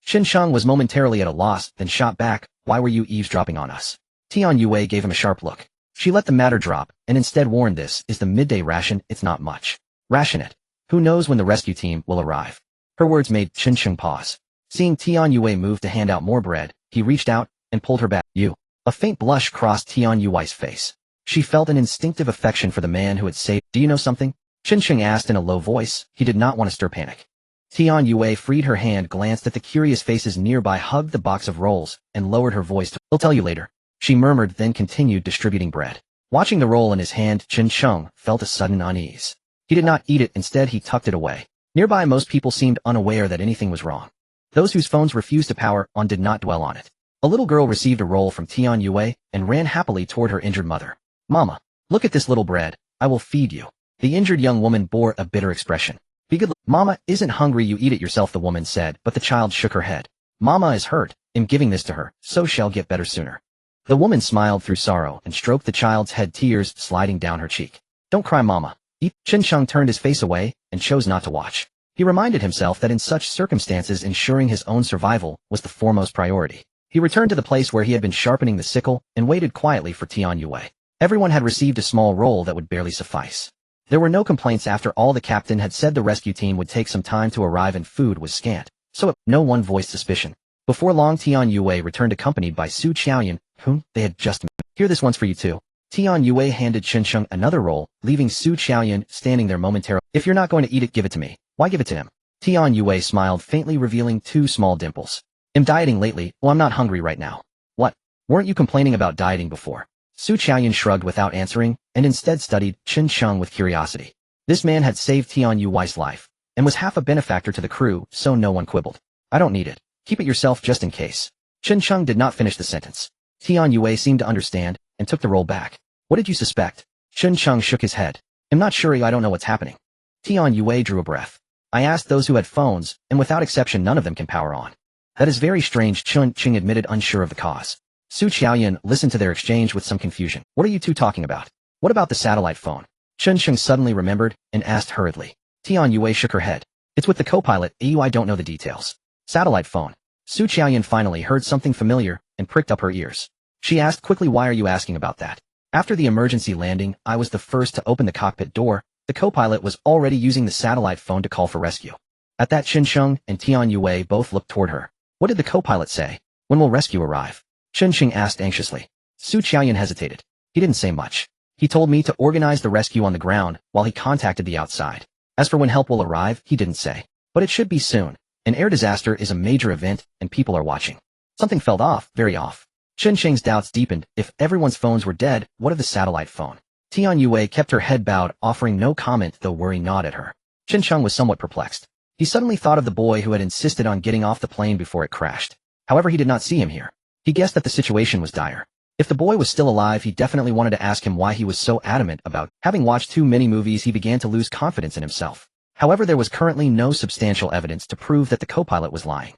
Shin Sheng was momentarily at a loss, then shot back, "Why were you eavesdropping on us?" Tian Yue gave him a sharp look. She let the matter drop, and instead warned, "This is the midday ration, it's not much. Ration it. Who knows when the rescue team will arrive." Her words made Chen Sheng pause. Seeing Tian Yue move to hand out more bread, he reached out and pulled her back. "You." A faint blush crossed Tian Yue's face. She felt an instinctive affection for the man who had saved. "Do you know something?" Chen Sheng asked in a low voice. He did not want to stir panic. Tian Yue freed her hand, glanced at the curious faces nearby, hugged the box of rolls, and lowered her voice to, "I'll tell you later," she murmured, then continued distributing bread. Watching the roll in his hand, Chen Sheng felt a sudden unease. He did not eat it, instead he tucked it away. Nearby, most people seemed unaware that anything was wrong. Those whose phones refused to power on did not dwell on it. A little girl received a roll from Tian Yue and ran happily toward her injured mother. "Mama, look at this little bread, I will feed you." The injured young woman bore a bitter expression. "Be good. Mama isn't hungry, you eat it yourself," the woman said, but the child shook her head. "Mama is hurt, I'm giving this to her, so she'll get better sooner." The woman smiled through sorrow and stroked the child's head, tears sliding down her cheek. "Don't cry, Mama." Chen Sheng turned his face away and chose not to watch. He reminded himself that in such circumstances ensuring his own survival was the foremost priority. He returned to the place where he had been sharpening the sickle and waited quietly for Tian Yue. Everyone had received a small roll that would barely suffice. There were no complaints after all. The captain had said the rescue team would take some time to arrive and food was scant, so no one voiced suspicion. Before long, Tian Yue returned accompanied by Su Qiaoyan, whom they had just met. "Here, this one's for you too." Tian Yue handed Chen Sheng another roll, leaving Su Qiaoyan standing there momentarily. "If you're not going to eat it, give it to me." "Why give it to him?" Tian Yue smiled faintly, revealing 2 small dimples. "I'm dieting lately. Well, I'm not hungry right now." "What? Weren't you complaining about dieting before?" Su Qiaoyan shrugged without answering, and instead studied Chen Sheng with curiosity. This man had saved Tian Yue's life, and was half a benefactor to the crew, so no one quibbled. "I don't need it. Keep it yourself just in case." Chen Sheng did not finish the sentence. Tian Yue seemed to understand, and took the roll back. "What did you suspect?" Chen Sheng shook his head. "I'm not sure, I don't know what's happening." Tian Yue drew a breath. "I asked those who had phones, and without exception none of them can power on." "That is very strange," Chen Sheng admitted, unsure of the cause. Su Qiaoyan listened to their exchange with some confusion. "What are you two talking about? What about the satellite phone?" Chen Sheng suddenly remembered, and asked hurriedly. Tian Yue shook her head. "It's with the co-pilot, I don't know the details." "Satellite phone." Su Qiaoyan finally heard something familiar, and pricked up her ears. She asked quickly, "Why are you asking about that?" "After the emergency landing, I was the first to open the cockpit door. The co-pilot was already using the satellite phone to call for rescue." At that, Chen Sheng and Tian Yue both looked toward her. "What did the co-pilot say? When will rescue arrive?" Chen Sheng asked anxiously. Su Qiaoyan hesitated. "He didn't say much. He told me to organize the rescue on the ground while he contacted the outside. As for when help will arrive, he didn't say. But it should be soon. An air disaster is a major event, and people are watching." Something felt off, very off. Chen Sheng's doubts deepened. If everyone's phones were dead, what of the satellite phone? Tian Yue kept her head bowed, offering no comment, though worry gnawed at her. Chen Sheng was somewhat perplexed. He suddenly thought of the boy who had insisted on getting off the plane before it crashed. However, he did not see him here. He guessed that the situation was dire. If the boy was still alive, he definitely wanted to ask him why he was so adamant about. Having watched too many movies, he began to lose confidence in himself. However, there was currently no substantial evidence to prove that the co-pilot was lying.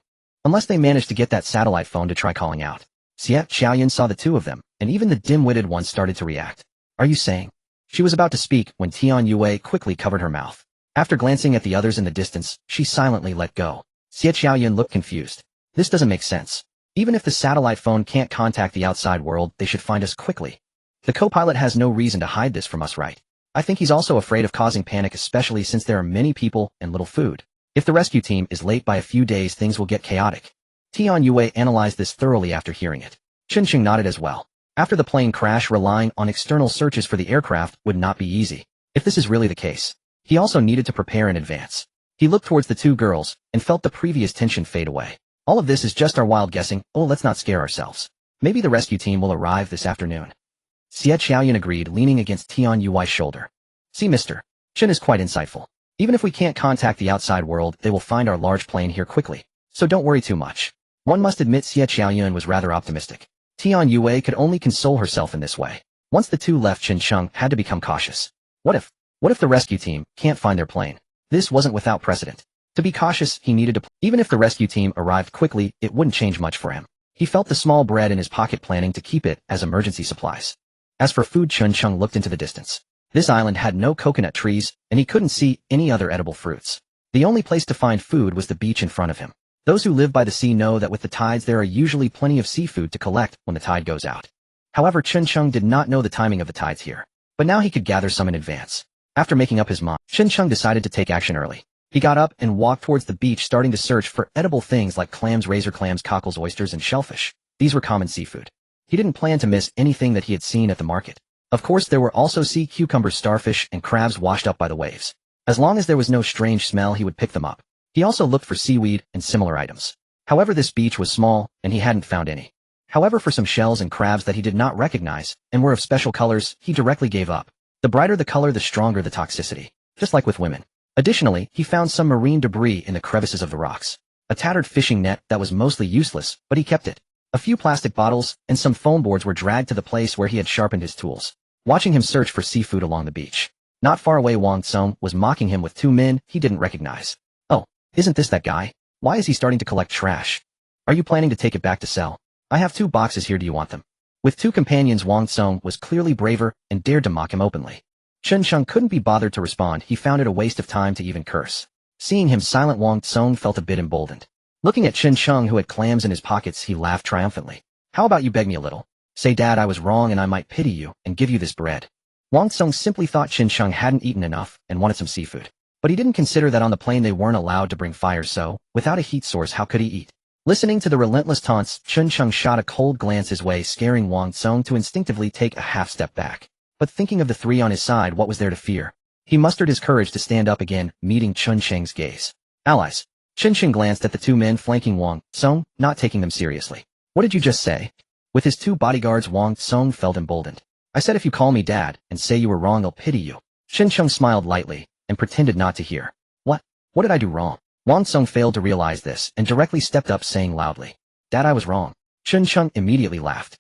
Unless they managed to get that satellite phone to try calling out. Xie Qiaoyan saw the 2 of them, and even the dim-witted one started to react. "Are you saying?" She was about to speak when Tian Yue quickly covered her mouth. After glancing at the others in the distance, she silently let go. Xie Qiaoyan looked confused. "This doesn't make sense. Even if the satellite phone can't contact the outside world, they should find us quickly. The co-pilot has no reason to hide this from us, right? I think he's also afraid of causing panic, especially since there are many people and little food. If the rescue team is late by a few days, things will get chaotic." Tian Yue analyzed this thoroughly after hearing it. Chen Sheng nodded as well. After the plane crash, relying on external searches for the aircraft would not be easy. If this is really the case, he also needed to prepare in advance. He looked towards the 2 girls, and felt the previous tension fade away. "All of this is just our wild guessing. Oh, let's not scare ourselves. Maybe the rescue team will arrive this afternoon." Xie Qiaoyan agreed, leaning against Tian Yui's shoulder. See, Mr. Chen is quite insightful. Even if we can't contact the outside world, they will find our large plane here quickly. So don't worry too much. One must admit Xie Qiaoyan was rather optimistic. Tian Yue could only console herself in this way. Once the two left, Qin Sheng had to become cautious. What if the rescue team can't find their plane? This wasn't without precedent. To be cautious, he needed to even if the rescue team arrived quickly, it wouldn't change much for him. He felt the small bread in his pocket, planning to keep it as emergency supplies. As for food, Qin Sheng looked into the distance. This island had no coconut trees, and he couldn't see any other edible fruits. The only place to find food was the beach in front of him. Those who live by the sea know that with the tides there are usually plenty of seafood to collect when the tide goes out. However, Qin Sheng did not know the timing of the tides here. But now he could gather some in advance. After making up his mind, Qin Sheng decided to take action early. He got up and walked towards the beach, starting to search for edible things like clams, razor clams, cockles, oysters, and shellfish. These were common seafood. He didn't plan to miss anything that he had seen at the market. Of course, there were also sea cucumbers, starfish, and crabs washed up by the waves. As long as there was no strange smell, he would pick them up. He also looked for seaweed and similar items. However, this beach was small, and he hadn't found any. However, for some shells and crabs that he did not recognize, and were of special colors, he directly gave up. The brighter the color, the stronger the toxicity. Just like with women. Additionally, he found some marine debris in the crevices of the rocks. A tattered fishing net that was mostly useless, but he kept it. A few plastic bottles and some foam boards were dragged to the place where he had sharpened his tools. Watching him search for seafood along the beach. Not far away, Wang Tsong was mocking him with two men he didn't recognize. Oh, isn't this that guy? Why is he starting to collect trash? Are you planning to take it back to sell? I have 2 boxes here, do you want them? With 2 companions, Wang Tsong was clearly braver and dared to mock him openly. Qin Sheng couldn't be bothered to respond. He found it a waste of time to even curse. Seeing him silent, Wang Tsong felt a bit emboldened. Looking at Qin Sheng, who had clams in his pockets, he laughed triumphantly. How about you beg me a little? Say, Dad, I was wrong and I might pity you and give you this bread. Wang Tsong simply thought Qin Sheng hadn't eaten enough and wanted some seafood. But he didn't consider that on the plane they weren't allowed to bring fire, so, without a heat source, how could he eat? Listening to the relentless taunts, Qin Sheng shot a cold glance his way, scaring Wang Tsong to instinctively take a half step back. But thinking of the 3 on his side, what was there to fear? He mustered his courage to stand up again, meeting Qin Sheng's gaze. Allies. Qin Sheng glanced at the 2 men flanking Wang Tsong, not taking them seriously. What did you just say? With his 2 bodyguards, Wang Tsong felt emboldened. I said if you call me Dad and say you were wrong, I'll pity you. Qin Sheng smiled lightly and pretended not to hear. What? What did I do wrong? Wang Tsong failed to realize this and directly stepped up, saying loudly, Dad, I was wrong. Qin Sheng immediately laughed.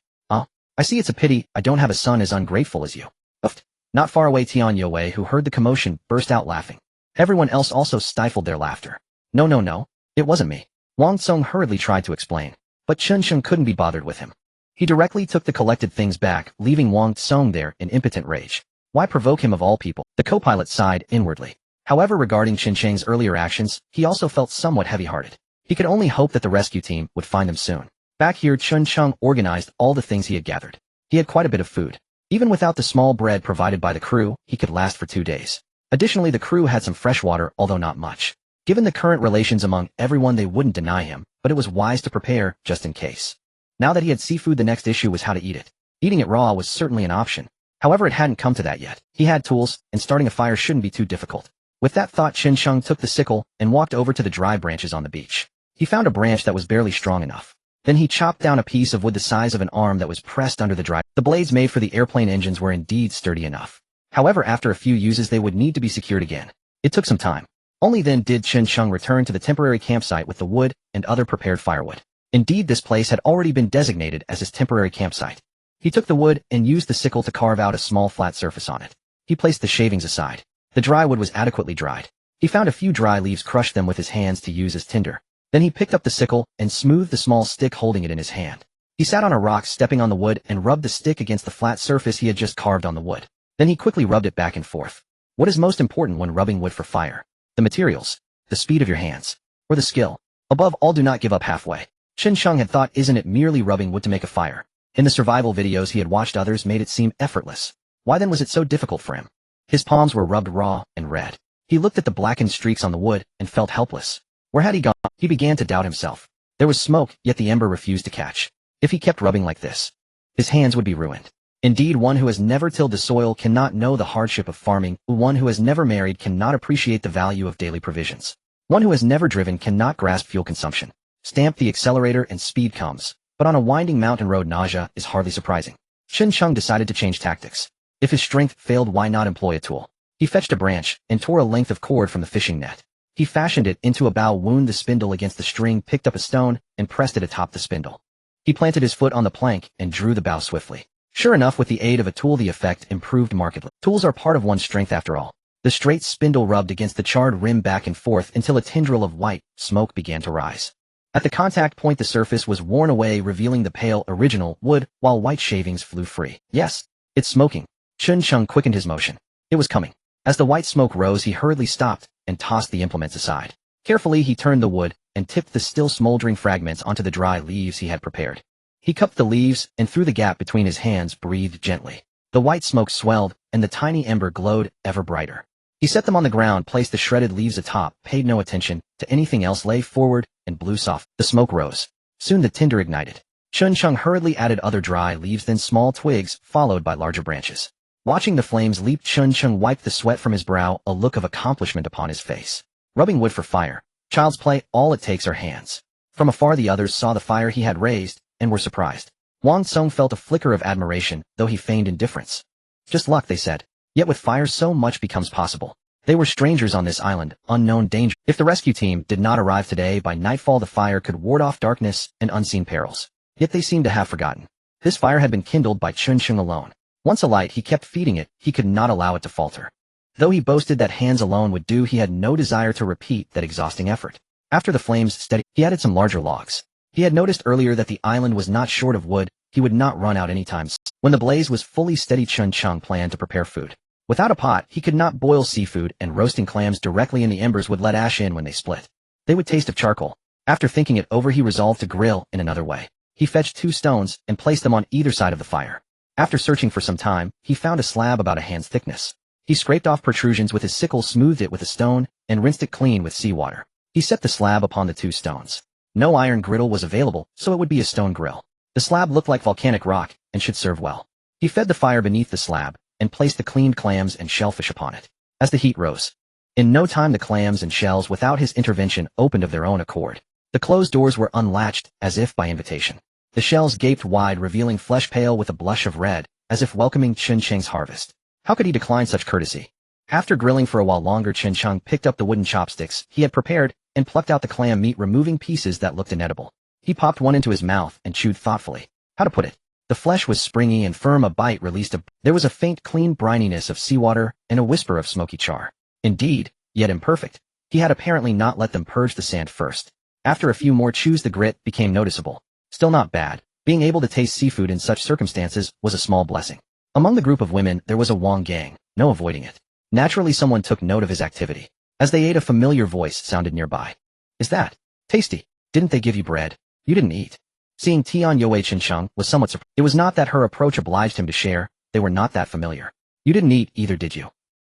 I see, it's a pity I don't have a son as ungrateful as you. Oofed. Not far away, Tian Yue, who heard the commotion, burst out laughing. Everyone else also stifled their laughter. No, it wasn't me. Wang Tsong hurriedly tried to explain, but Qin Sheng couldn't be bothered with him. He directly took the collected things back, leaving Wang Tsong there in impotent rage. Why provoke him of all people? The co-pilot sighed inwardly. However, regarding Qin Sheng's earlier actions, he also felt somewhat heavy-hearted. He could only hope that the rescue team would find them soon. Back here, Qin Sheng organized all the things he had gathered. He had quite a bit of food. Even without the small bread provided by the crew, he could last for 2 days. Additionally, the crew had some fresh water, although not much. Given the current relations among everyone, they wouldn't deny him, but it was wise to prepare just in case. Now that he had seafood, the next issue was how to eat it. Eating it raw was certainly an option. However, it hadn't come to that yet. He had tools, and starting a fire shouldn't be too difficult. With that thought, Qin Sheng took the sickle and walked over to the dry branches on the beach. He found a branch that was barely strong enough. Then he chopped down a piece of wood the size of an arm that was pressed under the dry. The blades made for the airplane engines were indeed sturdy enough. However, after a few uses, they would need to be secured again. It took some time. Only then did Qin Sheng return to the temporary campsite with the wood and other prepared firewood. Indeed, this place had already been designated as his temporary campsite. He took the wood and used the sickle to carve out a small flat surface on it. He placed the shavings aside. The dry wood was adequately dried. He found a few dry leaves, crushed them with his hands to use as tinder. Then he picked up the sickle and smoothed the small stick, holding it in his hand. He sat on a rock, stepping on the wood, and rubbed the stick against the flat surface he had just carved on the wood. Then he quickly rubbed it back and forth. What is most important when rubbing wood for fire? The materials, the speed of your hands, or the skill? Above all, do not give up halfway. Qin Sheng had thought, isn't it merely rubbing wood to make a fire? In the survival videos he had watched, others made it seem effortless. Why then was it so difficult for him? His palms were rubbed raw and red. He looked at the blackened streaks on the wood and felt helpless. Where had he gone? He began to doubt himself. There was smoke, yet the ember refused to catch. If he kept rubbing like this, his hands would be ruined. Indeed, one who has never tilled the soil cannot know the hardship of farming. One who has never married cannot appreciate the value of daily provisions. One who has never driven cannot grasp fuel consumption. Stamp the accelerator and speed comes. But on a winding mountain road, nausea is hardly surprising. Chen Chung decided to change tactics. If his strength failed, why not employ a tool? He fetched a branch and tore a length of cord from the fishing net. He fashioned it into a bow, wound the spindle against the string, picked up a stone, and pressed it atop the spindle. He planted his foot on the plank and drew the bow swiftly. Sure enough, with the aid of a tool, the effect improved markedly. Tools are part of one's strength after all. The straight spindle rubbed against the charred rim back and forth until a tendril of white smoke began to rise. At the contact point, the surface was worn away, revealing the pale, original wood, while white shavings flew free. Yes, it's smoking. Chen Chung quickened his motion. It was coming. As the white smoke rose, he hurriedly stopped and tossed the implements aside. Carefully, he turned the wood and tipped the still smoldering fragments onto the dry leaves he had prepared. He cupped the leaves and through the gap between his hands breathed gently. The white smoke swelled and the tiny ember glowed ever brighter. He set them on the ground, placed the shredded leaves atop, paid no attention to anything else, lay forward, and blew soft. The smoke rose. Soon the tinder ignited. Chen Chung hurriedly added other dry leaves, then small twigs, followed by larger branches. Watching the flames leap, Chen Chung wiped the sweat from his brow, a look of accomplishment upon his face. Rubbing wood for fire. Child's play, all it takes are hands. From afar the others saw the fire he had raised, and were surprised. Wang Song felt a flicker of admiration, though he feigned indifference. Just luck, they said. Yet with fire so much becomes possible. They were strangers on this island, unknown danger. If the rescue team did not arrive today, by nightfall the fire could ward off darkness and unseen perils. Yet they seemed to have forgotten. This fire had been kindled by Chen Chung alone. Once alight, he kept feeding it, he could not allow it to falter. Though he boasted that hands alone would do, he had no desire to repeat that exhausting effort. After the flames steadied, he added some larger logs. He had noticed earlier that the island was not short of wood. He would not run out any time soon. When the blaze was fully steady, Chen Chung planned to prepare food. Without a pot, he could not boil seafood, and roasting clams directly in the embers would let ash in when they split. They would taste of charcoal. After thinking it over, he resolved to grill in another way. He fetched 2 stones and placed them on either side of the fire. After searching for some time, he found a slab about a hand's thickness. He scraped off protrusions with his sickle, smoothed it with a stone, and rinsed it clean with seawater. He set the slab upon the 2 stones. No iron griddle was available, so it would be a stone grill. The slab looked like volcanic rock and should serve well. He fed the fire beneath the slab and placed the cleaned clams and shellfish upon it. As the heat rose, in no time the clams and shells, without his intervention, opened of their own accord. The closed doors were unlatched, as if by invitation. The shells gaped wide, revealing flesh pale with a blush of red, as if welcoming Chen Cheng's harvest. How could he decline such courtesy? After grilling for a while longer, Chen Chung picked up the wooden chopsticks he had prepared and plucked out the clam meat, removing pieces that looked inedible. He popped one into his mouth and chewed thoughtfully. How to put it? The flesh was springy and firm, a bite released there was a faint, clean brininess of seawater and a whisper of smoky char. Indeed, yet imperfect. He had apparently not let them purge the sand first. After a few more chews, the grit became noticeable. Still not bad. Being able to taste seafood in such circumstances was a small blessing. Among the group of women, there was a Wang gang, no avoiding it. Naturally, someone took note of his activity. As they ate, a familiar voice sounded nearby. Is that tasty? Didn't they give you bread? You didn't eat. Seeing Tian Yue, Chen Chung was somewhat surprised. It was not that her approach obliged him to share, they were not that familiar. You didn't eat either, did you?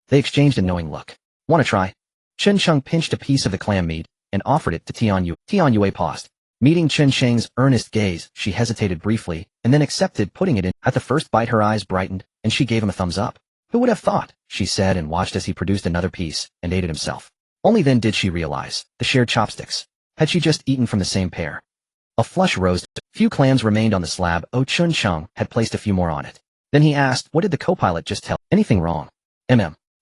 They exchanged a knowing look. Want to try? Chen Chung pinched a piece of the clam meat and offered it to Tian Yue. Tian Yue paused. Meeting Chen Cheng's earnest gaze, she hesitated briefly, and then accepted putting it in. At the first bite her eyes brightened, and she gave him a thumbs up. Who would have thought, she said, and watched as he produced another piece and ate it himself. Only then did she realize the shared chopsticks. Had she just eaten from the same pair? A flush rose. Few clams remained on the slab. Chen Chung had placed a few more on it. Then he asked, what did the co-pilot just tell? Anything wrong?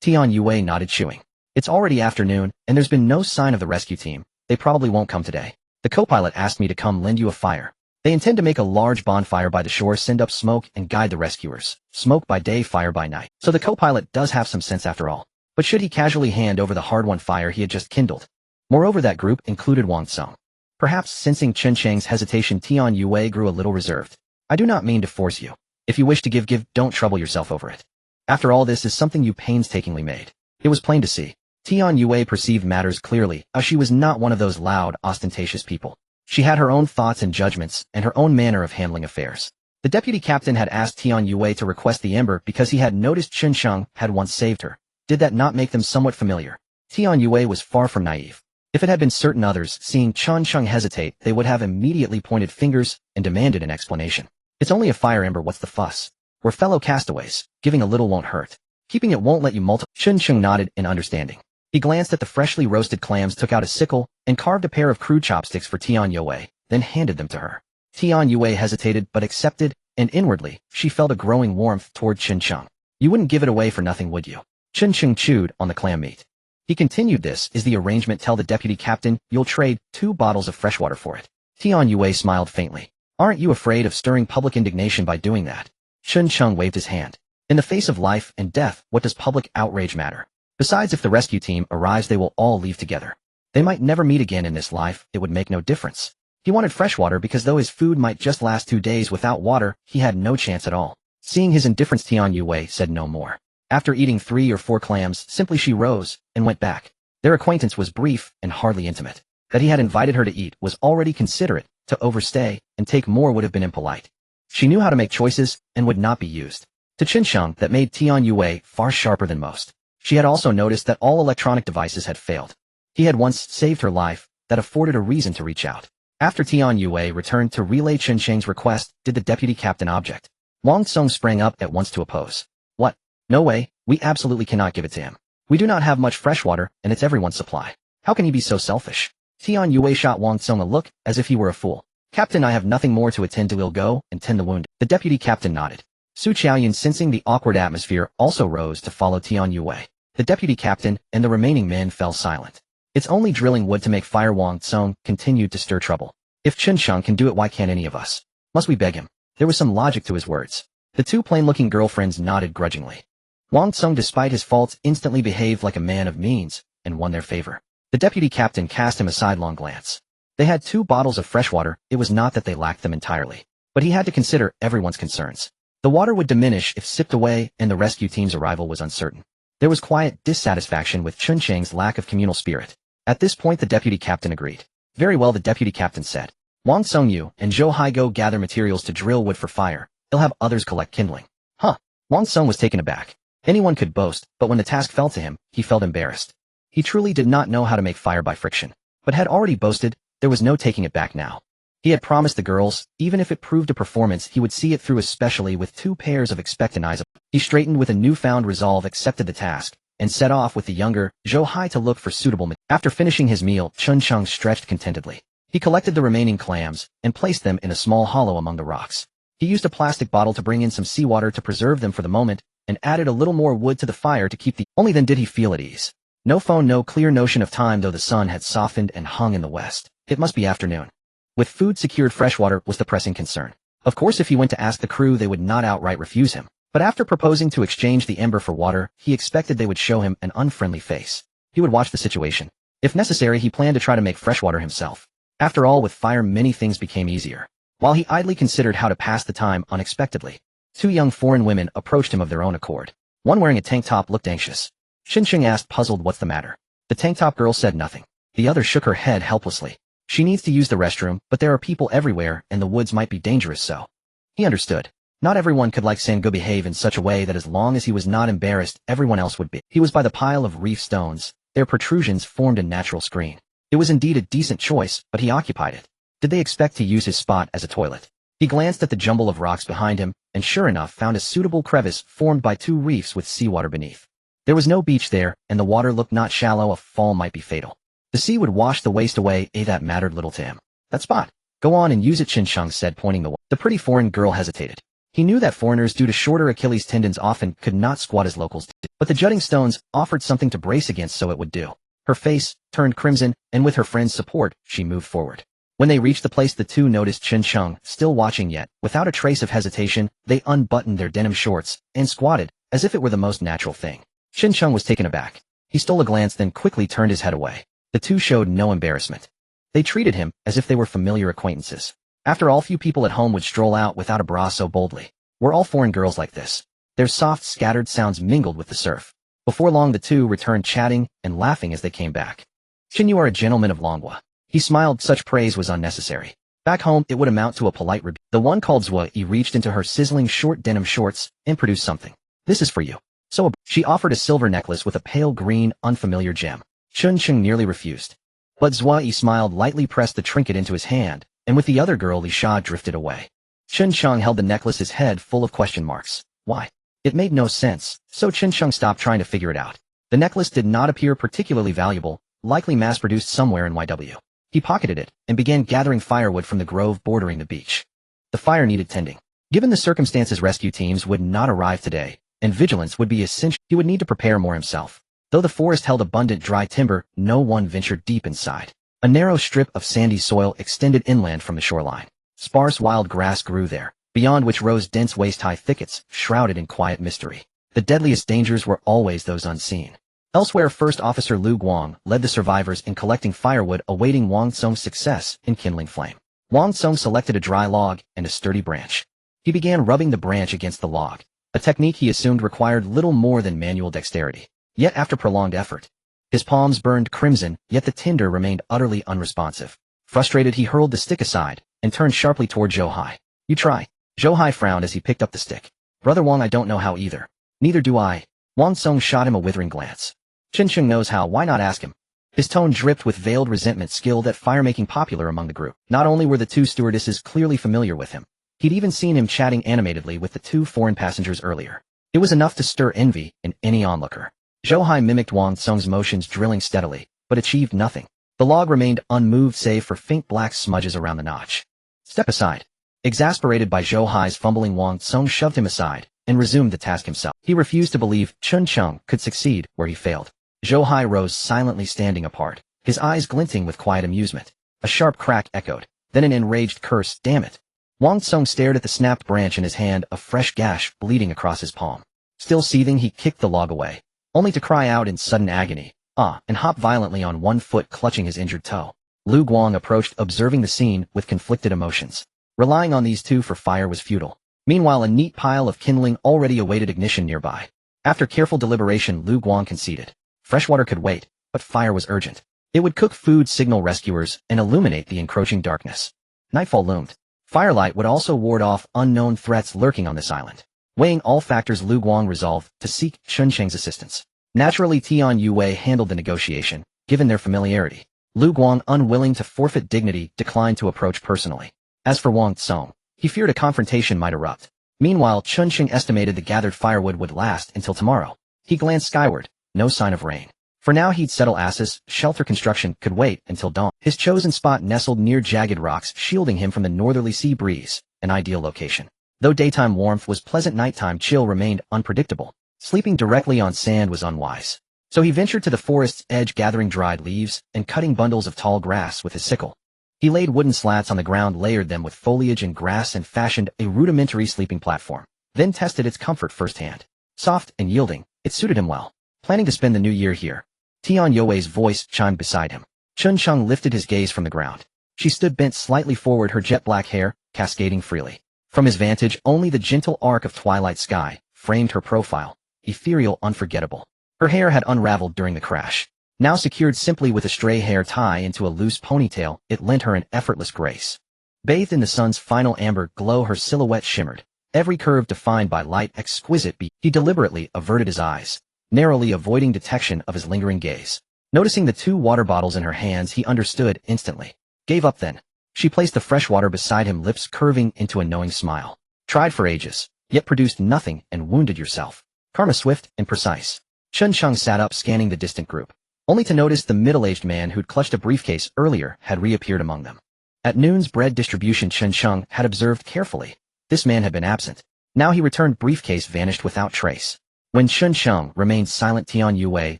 Tian Yue nodded, chewing. It's already afternoon, and there's been no sign of the rescue team. They probably won't come today. The co-pilot asked me to come lend you a fire. They intend to make a large bonfire by the shore, send up smoke, and guide the rescuers. Smoke by day, fire by night. So the co-pilot does have some sense after all. But should he casually hand over the hard-won fire he had just kindled? Moreover, that group included Wang Song. Perhaps sensing Chen Cheng's hesitation, Tian Yue grew a little reserved. I do not mean to force you. If you wish to give, don't trouble yourself over it. After all, this is something you painstakingly made. It was plain to see. Tian Yue perceived matters clearly, as she was not one of those loud, ostentatious people. She had her own thoughts and judgments, and her own manner of handling affairs. The deputy captain had asked Tian Yue to request the ember because he had noticed Chen Chung had once saved her. Did that not make them somewhat familiar? Tian Yue was far from naive. If it had been certain others, seeing Chen Chung hesitate, they would have immediately pointed fingers and demanded an explanation. It's only a fire ember, what's the fuss? We're fellow castaways. Giving a little won't hurt. Keeping it won't let you multiply. Chen Chung nodded in understanding. He glanced at the freshly roasted clams, took out a sickle, and carved a pair of crude chopsticks for Tian Yue, then handed them to her. Tian Yue hesitated but accepted and inwardly, she felt a growing warmth toward Chen Cheng. You wouldn't give it away for nothing, would you? Chen Cheng chewed on the clam meat. He continued, this is the arrangement. Tell the deputy captain you'll trade 2 bottles of freshwater for it. Tian Yue smiled faintly. Aren't you afraid of stirring public indignation by doing that? Chen Cheng waved his hand. In the face of life and death, what does public outrage matter? Besides, if the rescue team arrives, they will all leave together. They might never meet again in this life, it would make no difference. He wanted fresh water because though his food might just last 2 days without water, he had no chance at all. Seeing his indifference, Tian Yue said no more. After eating 3 or 4 clams, simply she rose and went back. Their acquaintance was brief and hardly intimate. That he had invited her to eat was already considerate. To overstay and take more would have been impolite. She knew how to make choices and would not be used. To Chen Cheng, that made Tian Yue far sharper than most. She had also noticed that all electronic devices had failed. He had once saved her life, that afforded a reason to reach out. After Tian Yue returned to relay Chen Cheng's request, did the deputy captain object? Wang Tsung sprang up at once to oppose. What? No way, we absolutely cannot give it to him. We do not have much fresh water, and it's everyone's supply. How can he be so selfish? Tian Yue shot Wang Tsung a look, as if he were a fool. Captain, I have nothing more to attend to. We'll go and tend the wounded. The deputy captain nodded. Su Qiaoyan, sensing the awkward atmosphere, also rose to follow Tian Yue. The deputy captain and the remaining men fell silent. It's only drilling wood to make fire. Wang Tsung continued to stir trouble. If Chen Cheng can do it, why can't any of us? Must we beg him? There was some logic to his words. The 2 plain-looking girlfriends nodded grudgingly. Wang Tsung, despite his faults, instantly behaved like a man of means and won their favor. The deputy captain cast him a sidelong glance. They had 2 bottles of fresh water. It was not that they lacked them entirely, but he had to consider everyone's concerns. The water would diminish if sipped away, and the rescue team's arrival was uncertain. There was quiet dissatisfaction with Chen Cheng's lack of communal spirit. At this point, the deputy captain agreed. Very well, the deputy captain said. Wang Tsung, you and Zhou Hai go gather materials to drill wood for fire. He'll have others collect kindling. Huh. Wang Tsung was taken aback. Anyone could boast, but when the task fell to him, he felt embarrassed. He truly did not know how to make fire by friction, but had already boasted. There was no taking it back now. He had promised the girls, even if it proved a performance, he would see it through, especially with 2 pairs of expectant eyes. He straightened with a newfound resolve, accepted the task, and set off with the younger Zhou Hai to look for suitable material. After finishing his meal, Chen Cheng stretched contentedly. He collected the remaining clams and placed them in a small hollow among the rocks. He used a plastic bottle to bring in some seawater to preserve them for the moment, and added a little more wood to the fire to keep the. Only then did he feel at ease. No phone, no clear notion of time, though the sun had softened and hung in the west. It must be afternoon. With food secured, freshwater was the pressing concern. Of course, if he went to ask the crew, they would not outright refuse him. But after proposing to exchange the ember for water, he expected they would show him an unfriendly face. He would watch the situation. If necessary, he planned to try to make freshwater himself. After all, with fire many things became easier. While he idly considered how to pass the time, unexpectedly 2 young foreign women approached him of their own accord. One wearing a tank top looked anxious. Chen Cheng asked, puzzled, what's the matter? The tank top girl said nothing. The other shook her head helplessly. She needs to use the restroom, but there are people everywhere and the woods might be dangerous, so. He understood. Not everyone could like Sango behave in such a way that as long as he was not embarrassed, everyone else would be. He was by the pile of reef stones. Their protrusions formed a natural screen. It was indeed a decent choice, but he occupied it. Did they expect to use his spot as a toilet? He glanced at the jumble of rocks behind him, and sure enough found a suitable crevice formed by 2 reefs with seawater beneath. There was no beach there, and the water looked not shallow. A fall might be fatal. The sea would wash the waste away. That mattered little to him. That spot. Go on and use it, Chen Cheng said, pointing the way. The pretty foreign girl hesitated. He knew that foreigners, due to shorter Achilles tendons, often could not squat as locals did. But the jutting stones offered something to brace against, so it would do. Her face turned crimson, and with her friend's support, she moved forward. When they reached the place, the 2 noticed Chen Cheng still watching, yet, without a trace of hesitation, they unbuttoned their denim shorts and squatted, as if it were the most natural thing. Chen Cheng was taken aback. He stole a glance, then quickly turned his head away. The 2 showed no embarrassment. They treated him as if they were familiar acquaintances. After all, few people at home would stroll out without a bra so boldly. Were all foreign girls like this? Their soft, scattered sounds mingled with the surf. Before long, the 2 returned, chatting and laughing as they came back. Chen, you are a gentleman of Longhua. He smiled. Such praise was unnecessary. Back home, it would amount to a polite rebuke. The one called Zua reached into her sizzling short denim shorts and produced something. This is for you. So she offered a silver necklace with a pale green, unfamiliar gem. Chen Cheng nearly refused. But Zua smiled, lightly pressed the trinket into his hand, and with the other girl, Li Sha drifted away. Chen Cheng held the necklace, his head full of question marks. Why? It made no sense, so Chen Cheng stopped trying to figure it out. The necklace did not appear particularly valuable, likely mass-produced somewhere in YW. He pocketed it and began gathering firewood from the grove bordering the beach. The fire needed tending. Given the circumstances, rescue teams would not arrive today, and vigilance would be essential. He would need to prepare more himself. Though the forest held abundant dry timber, no one ventured deep inside. A narrow strip of sandy soil extended inland from the shoreline. Sparse wild grass grew there, beyond which rose dense waist-high thickets, shrouded in quiet mystery. The deadliest dangers were always those unseen. Elsewhere, First Officer Lu Guang led the survivors in collecting firewood, awaiting Wang Tsung's success in kindling flame. Wang Tsung selected a dry log and a sturdy branch. He began rubbing the branch against the log, a technique he assumed required little more than manual dexterity. Yet after prolonged effort, his palms burned crimson, yet the tinder remained utterly unresponsive. Frustrated, he hurled the stick aside and turned sharply toward Zhou Hai. You try. Zhou Hai frowned as he picked up the stick. Brother Wang, I don't know how either. Neither do I. Wang Tsung shot him a withering glance. Chen Sheng knows how, why not ask him? His tone dripped with veiled resentment, skilled at fire-making popular among the group. Not only were the two stewardesses clearly familiar with him, he'd even seen him chatting animatedly with the two foreign passengers earlier. It was enough to stir envy in any onlooker. Zhou Hai mimicked Wang Tsung's motions, drilling steadily, but achieved nothing. The log remained unmoved save for faint black smudges around the notch. Step aside. Exasperated by Zhou Hai's fumbling, Wang Tsung shoved him aside and resumed the task himself. He refused to believe Chun Chung could succeed where he failed. Zhou Hai rose silently, standing apart, his eyes glinting with quiet amusement. A sharp crack echoed, then an enraged curse. Damn it. Wang Tsung stared at the snapped branch in his hand, a fresh gash bleeding across his palm. Still seething, he kicked the log away, only to cry out in sudden agony, and hop violently on one foot, clutching his injured toe. Lu Guang approached, observing the scene with conflicted emotions. Relying on these two for fire was futile. Meanwhile, a neat pile of kindling already awaited ignition nearby. After careful deliberation, Lu Guang conceded. Freshwater could wait, but fire was urgent. It would cook food, signal rescuers, and illuminate the encroaching darkness. Nightfall loomed. Firelight would also ward off unknown threats lurking on this island. Weighing all factors, Lu Guang resolved to seek Chun Cheng's assistance. Naturally, Tian Yue handled the negotiation, given their familiarity. Lu Guang, unwilling to forfeit dignity, declined to approach personally. As for Wang Tsung, he feared a confrontation might erupt. Meanwhile, Chun Cheng estimated the gathered firewood would last until tomorrow. He glanced skyward, no sign of rain. For now, he'd settle asses. Shelter construction could wait until dawn. His chosen spot nestled near jagged rocks, shielding him from the northerly sea breeze, an ideal location. Though daytime warmth was pleasant, nighttime chill remained unpredictable. Sleeping directly on sand was unwise. So he ventured to the forest's edge, gathering dried leaves and cutting bundles of tall grass with his sickle. He laid wooden slats on the ground, layered them with foliage and grass, and fashioned a rudimentary sleeping platform, then tested its comfort firsthand. Soft and yielding, it suited him well. Planning to spend the new year here. Tian Yue's voice chimed beside him. Chun Chung lifted his gaze from the ground. She stood bent slightly forward, her jet black hair cascading freely. From his vantage, only the gentle arc of twilight sky framed her profile, ethereal, unforgettable. Her hair had unraveled during the crash. Now secured simply with a stray hair tie into a loose ponytail, it lent her an effortless grace. Bathed in the sun's final amber glow, her silhouette shimmered, every curve defined by light, exquisite. He deliberately averted his eyes, narrowly avoiding detection of his lingering gaze. Noticing the two water bottles in her hands, he understood instantly. Gave up then. She placed the fresh water beside him, lips curving into a knowing smile. Tried for ages, yet produced nothing and wounded yourself. Karma swift and precise. Chun Chung sat up, scanning the distant group, only to notice the middle-aged man who'd clutched a briefcase earlier had reappeared among them. At noon's bread distribution, Chun Chung had observed carefully. This man had been absent. Now he returned, briefcase vanished without trace. When Chun Chung remained silent, Tian Yue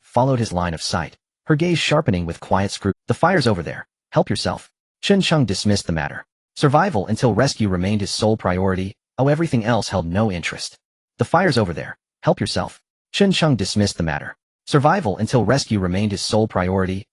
followed his line of sight, her gaze sharpening with quiet scrutiny. The fire's over there. Help yourself. Chun Chung dismissed the matter. Survival until rescue remained his sole priority, everything else held no interest. The fire's over there. Help yourself. Chun Chung dismissed the matter. Survival until rescue remained his sole priority,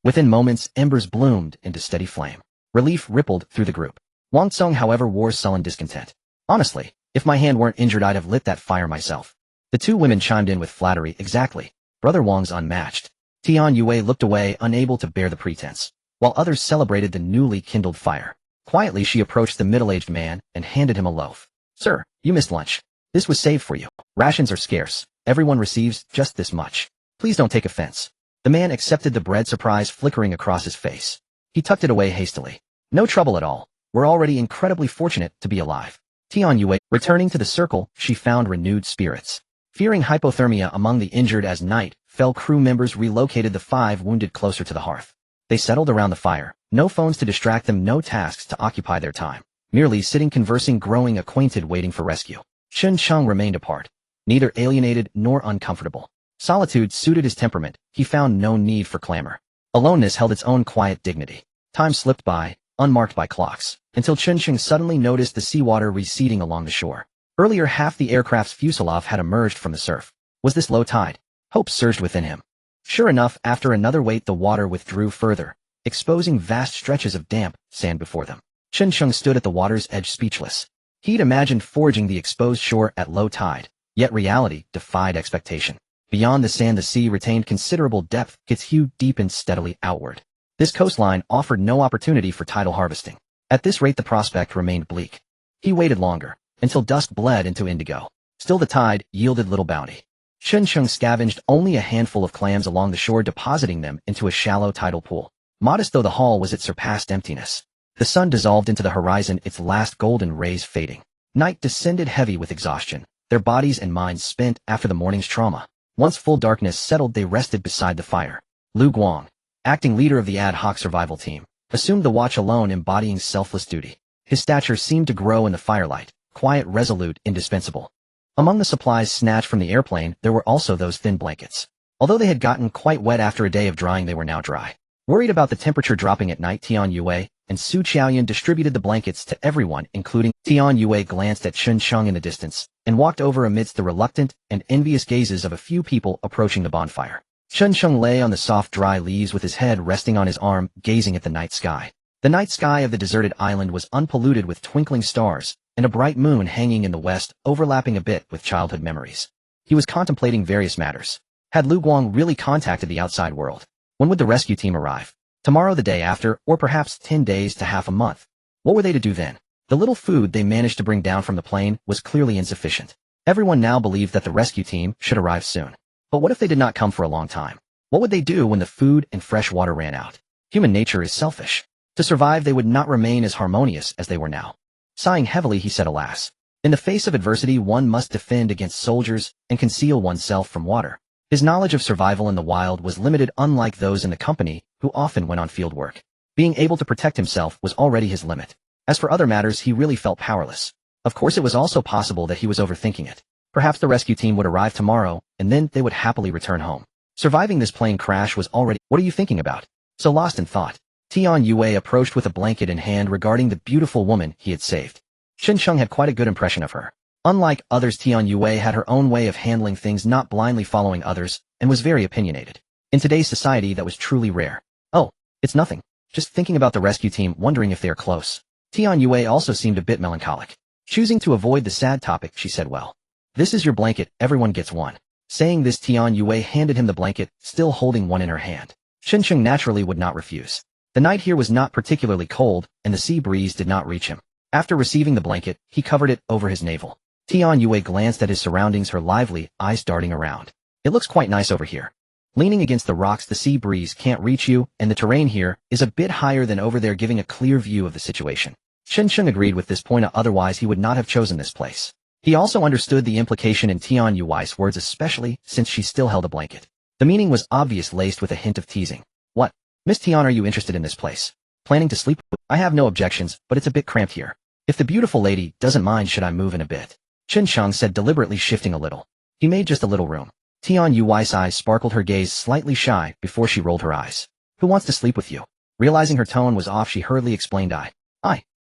within moments, embers bloomed into steady flame. Relief rippled through the group. Wang Tsung, however, wore sullen discontent. Honestly, if my hand weren't injured, I'd have lit that fire myself. The two women chimed in with flattery. Exactly. Brother Wang's unmatched. Tian Yue looked away, unable to bear the pretense, while others celebrated the newly kindled fire. Quietly, she approached the middle-aged man and handed him a loaf. Sir, you missed lunch. This was saved for you. Rations are scarce. Everyone receives just this much. Please don't take offense. The man accepted the bread, surprise flickering across his face. He tucked it away hastily. No trouble at all. We're already incredibly fortunate to be alive. Tian Yue, returning to the circle, she found renewed spirits. Fearing hypothermia among the injured as night fell, crew members relocated the 5 wounded closer to the hearth. They settled around the fire. No phones to distract them, no tasks to occupy their time. merely sitting conversing, growing acquainted, waiting for rescue. Chen Cheng remained apart, neither alienated nor uncomfortable. Solitude suited his temperament, he found no need for clamor. Aloneness held its own quiet dignity. Time slipped by, unmarked by clocks, until Chen Cheng suddenly noticed the seawater receding along the shore. Earlier, half the aircraft's fuselage had emerged from the surf. Was this low tide? Hope surged within him. Sure enough, after another wait the water withdrew further, exposing vast stretches of damp sand before them. Chen Cheng stood at the water's edge speechless. He'd imagined forging the exposed shore at low tide, yet reality defied expectation. Beyond the sand the sea retained considerable depth, its hue deepened steadily outward. This coastline offered no opportunity for tidal harvesting. At this rate the prospect remained bleak. He waited longer, until dusk bled into indigo. Still the tide yielded little bounty. Chen Cheng scavenged only a handful of clams along the shore, depositing them into a shallow tidal pool. Modest though the haul was, it surpassed emptiness. The sun dissolved into the horizon, its last golden rays fading. Night descended heavy with exhaustion, their bodies and minds spent after the morning's trauma. Once full darkness settled, they rested beside the fire. Lu Guang, acting leader of the ad hoc survival team, assumed the watch alone, embodying selfless duty. His stature seemed to grow in the firelight, quiet, resolute, indispensable. Among the supplies snatched from the airplane, there were also those thin blankets. Although they had gotten quite wet after a day of drying, they were now dry. Worried about the temperature dropping at night, Tian Yue and Su Qiaoyan distributed the blankets to everyone, including Tian Yue. Glanced at Chen Cheng in the distance and walked over amidst the reluctant and envious gazes of a few people approaching the bonfire. Chen Cheng lay on the soft dry leaves with his head resting on his arm, gazing at the night sky. The night sky of the deserted island was unpolluted with twinkling stars and a bright moon hanging in the west, overlapping a bit with childhood memories. He was contemplating various matters. Had Lu Guang really contacted the outside world? When would the rescue team arrive? Tomorrow, the day after, or perhaps 10 days to half a month? What were they to do then? The little food they managed to bring down from the plane was clearly insufficient. Everyone now believed that the rescue team should arrive soon. But what if they did not come for a long time? What would they do when the food and fresh water ran out? Human nature is selfish. To survive, they would not remain as harmonious as they were now. Sighing heavily, he said, alas. In the face of adversity, one must defend against soldiers and conceal oneself from water. His knowledge of survival in the wild was limited, unlike those in the company who often went on field work. Being able to protect himself was already his limit. As for other matters, he really felt powerless. Of course, it was also possible that he was overthinking it. Perhaps the rescue team would arrive tomorrow, and then they would happily return home. Surviving this plane crash was already— What are you thinking about? So lost in thought, Tian Yue approached with a blanket in hand, regarding the beautiful woman he had saved. Chen Cheng had quite a good impression of her. Unlike others, Tian Yue had her own way of handling things, not blindly following others, and was very opinionated. In today's society, that was truly rare. Oh, it's nothing. Just thinking about the rescue team, wondering if they are close. Tian Yue also seemed a bit melancholic. Choosing to avoid the sad topic, she said, well, this is your blanket, everyone gets one. Saying this, Tian Yue handed him the blanket, still holding one in her hand. Chen Cheng naturally would not refuse. The night here was not particularly cold, and the sea breeze did not reach him. After receiving the blanket, he covered it over his navel. Tian Yue glanced at his surroundings, her lively eyes darting around. It looks quite nice over here. Leaning against the rocks, the sea breeze can't reach you, and the terrain here is a bit higher than over there, giving a clear view of the situation. Chen Cheng agreed with this point, otherwise he would not have chosen this place. He also understood the implication in Tian Yue's words, especially since she still held a blanket. The meaning was obvious, laced with a hint of teasing. What? Miss Tian, are you interested in this place? Planning to sleep? I have no objections, but it's a bit cramped here. If the beautiful lady doesn't mind, should I move in a bit? Chen Cheng said, deliberately shifting a little. He made just a little room. Tian Yue's eyes sparkled, her gaze slightly shy before she rolled her eyes. Who wants to sleep with you? Realizing her tone was off, she hurriedly explained,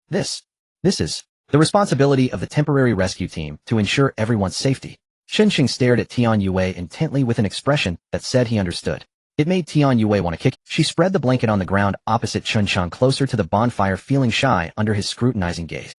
This is the responsibility of the temporary rescue team to ensure everyone's safety. Chen Cheng stared at Tian Yue intently with an expression that said he understood. It made Tian Yue want to kick. She spread the blanket on the ground opposite Chen Cheng, closer to the bonfire, feeling shy under his scrutinizing gaze.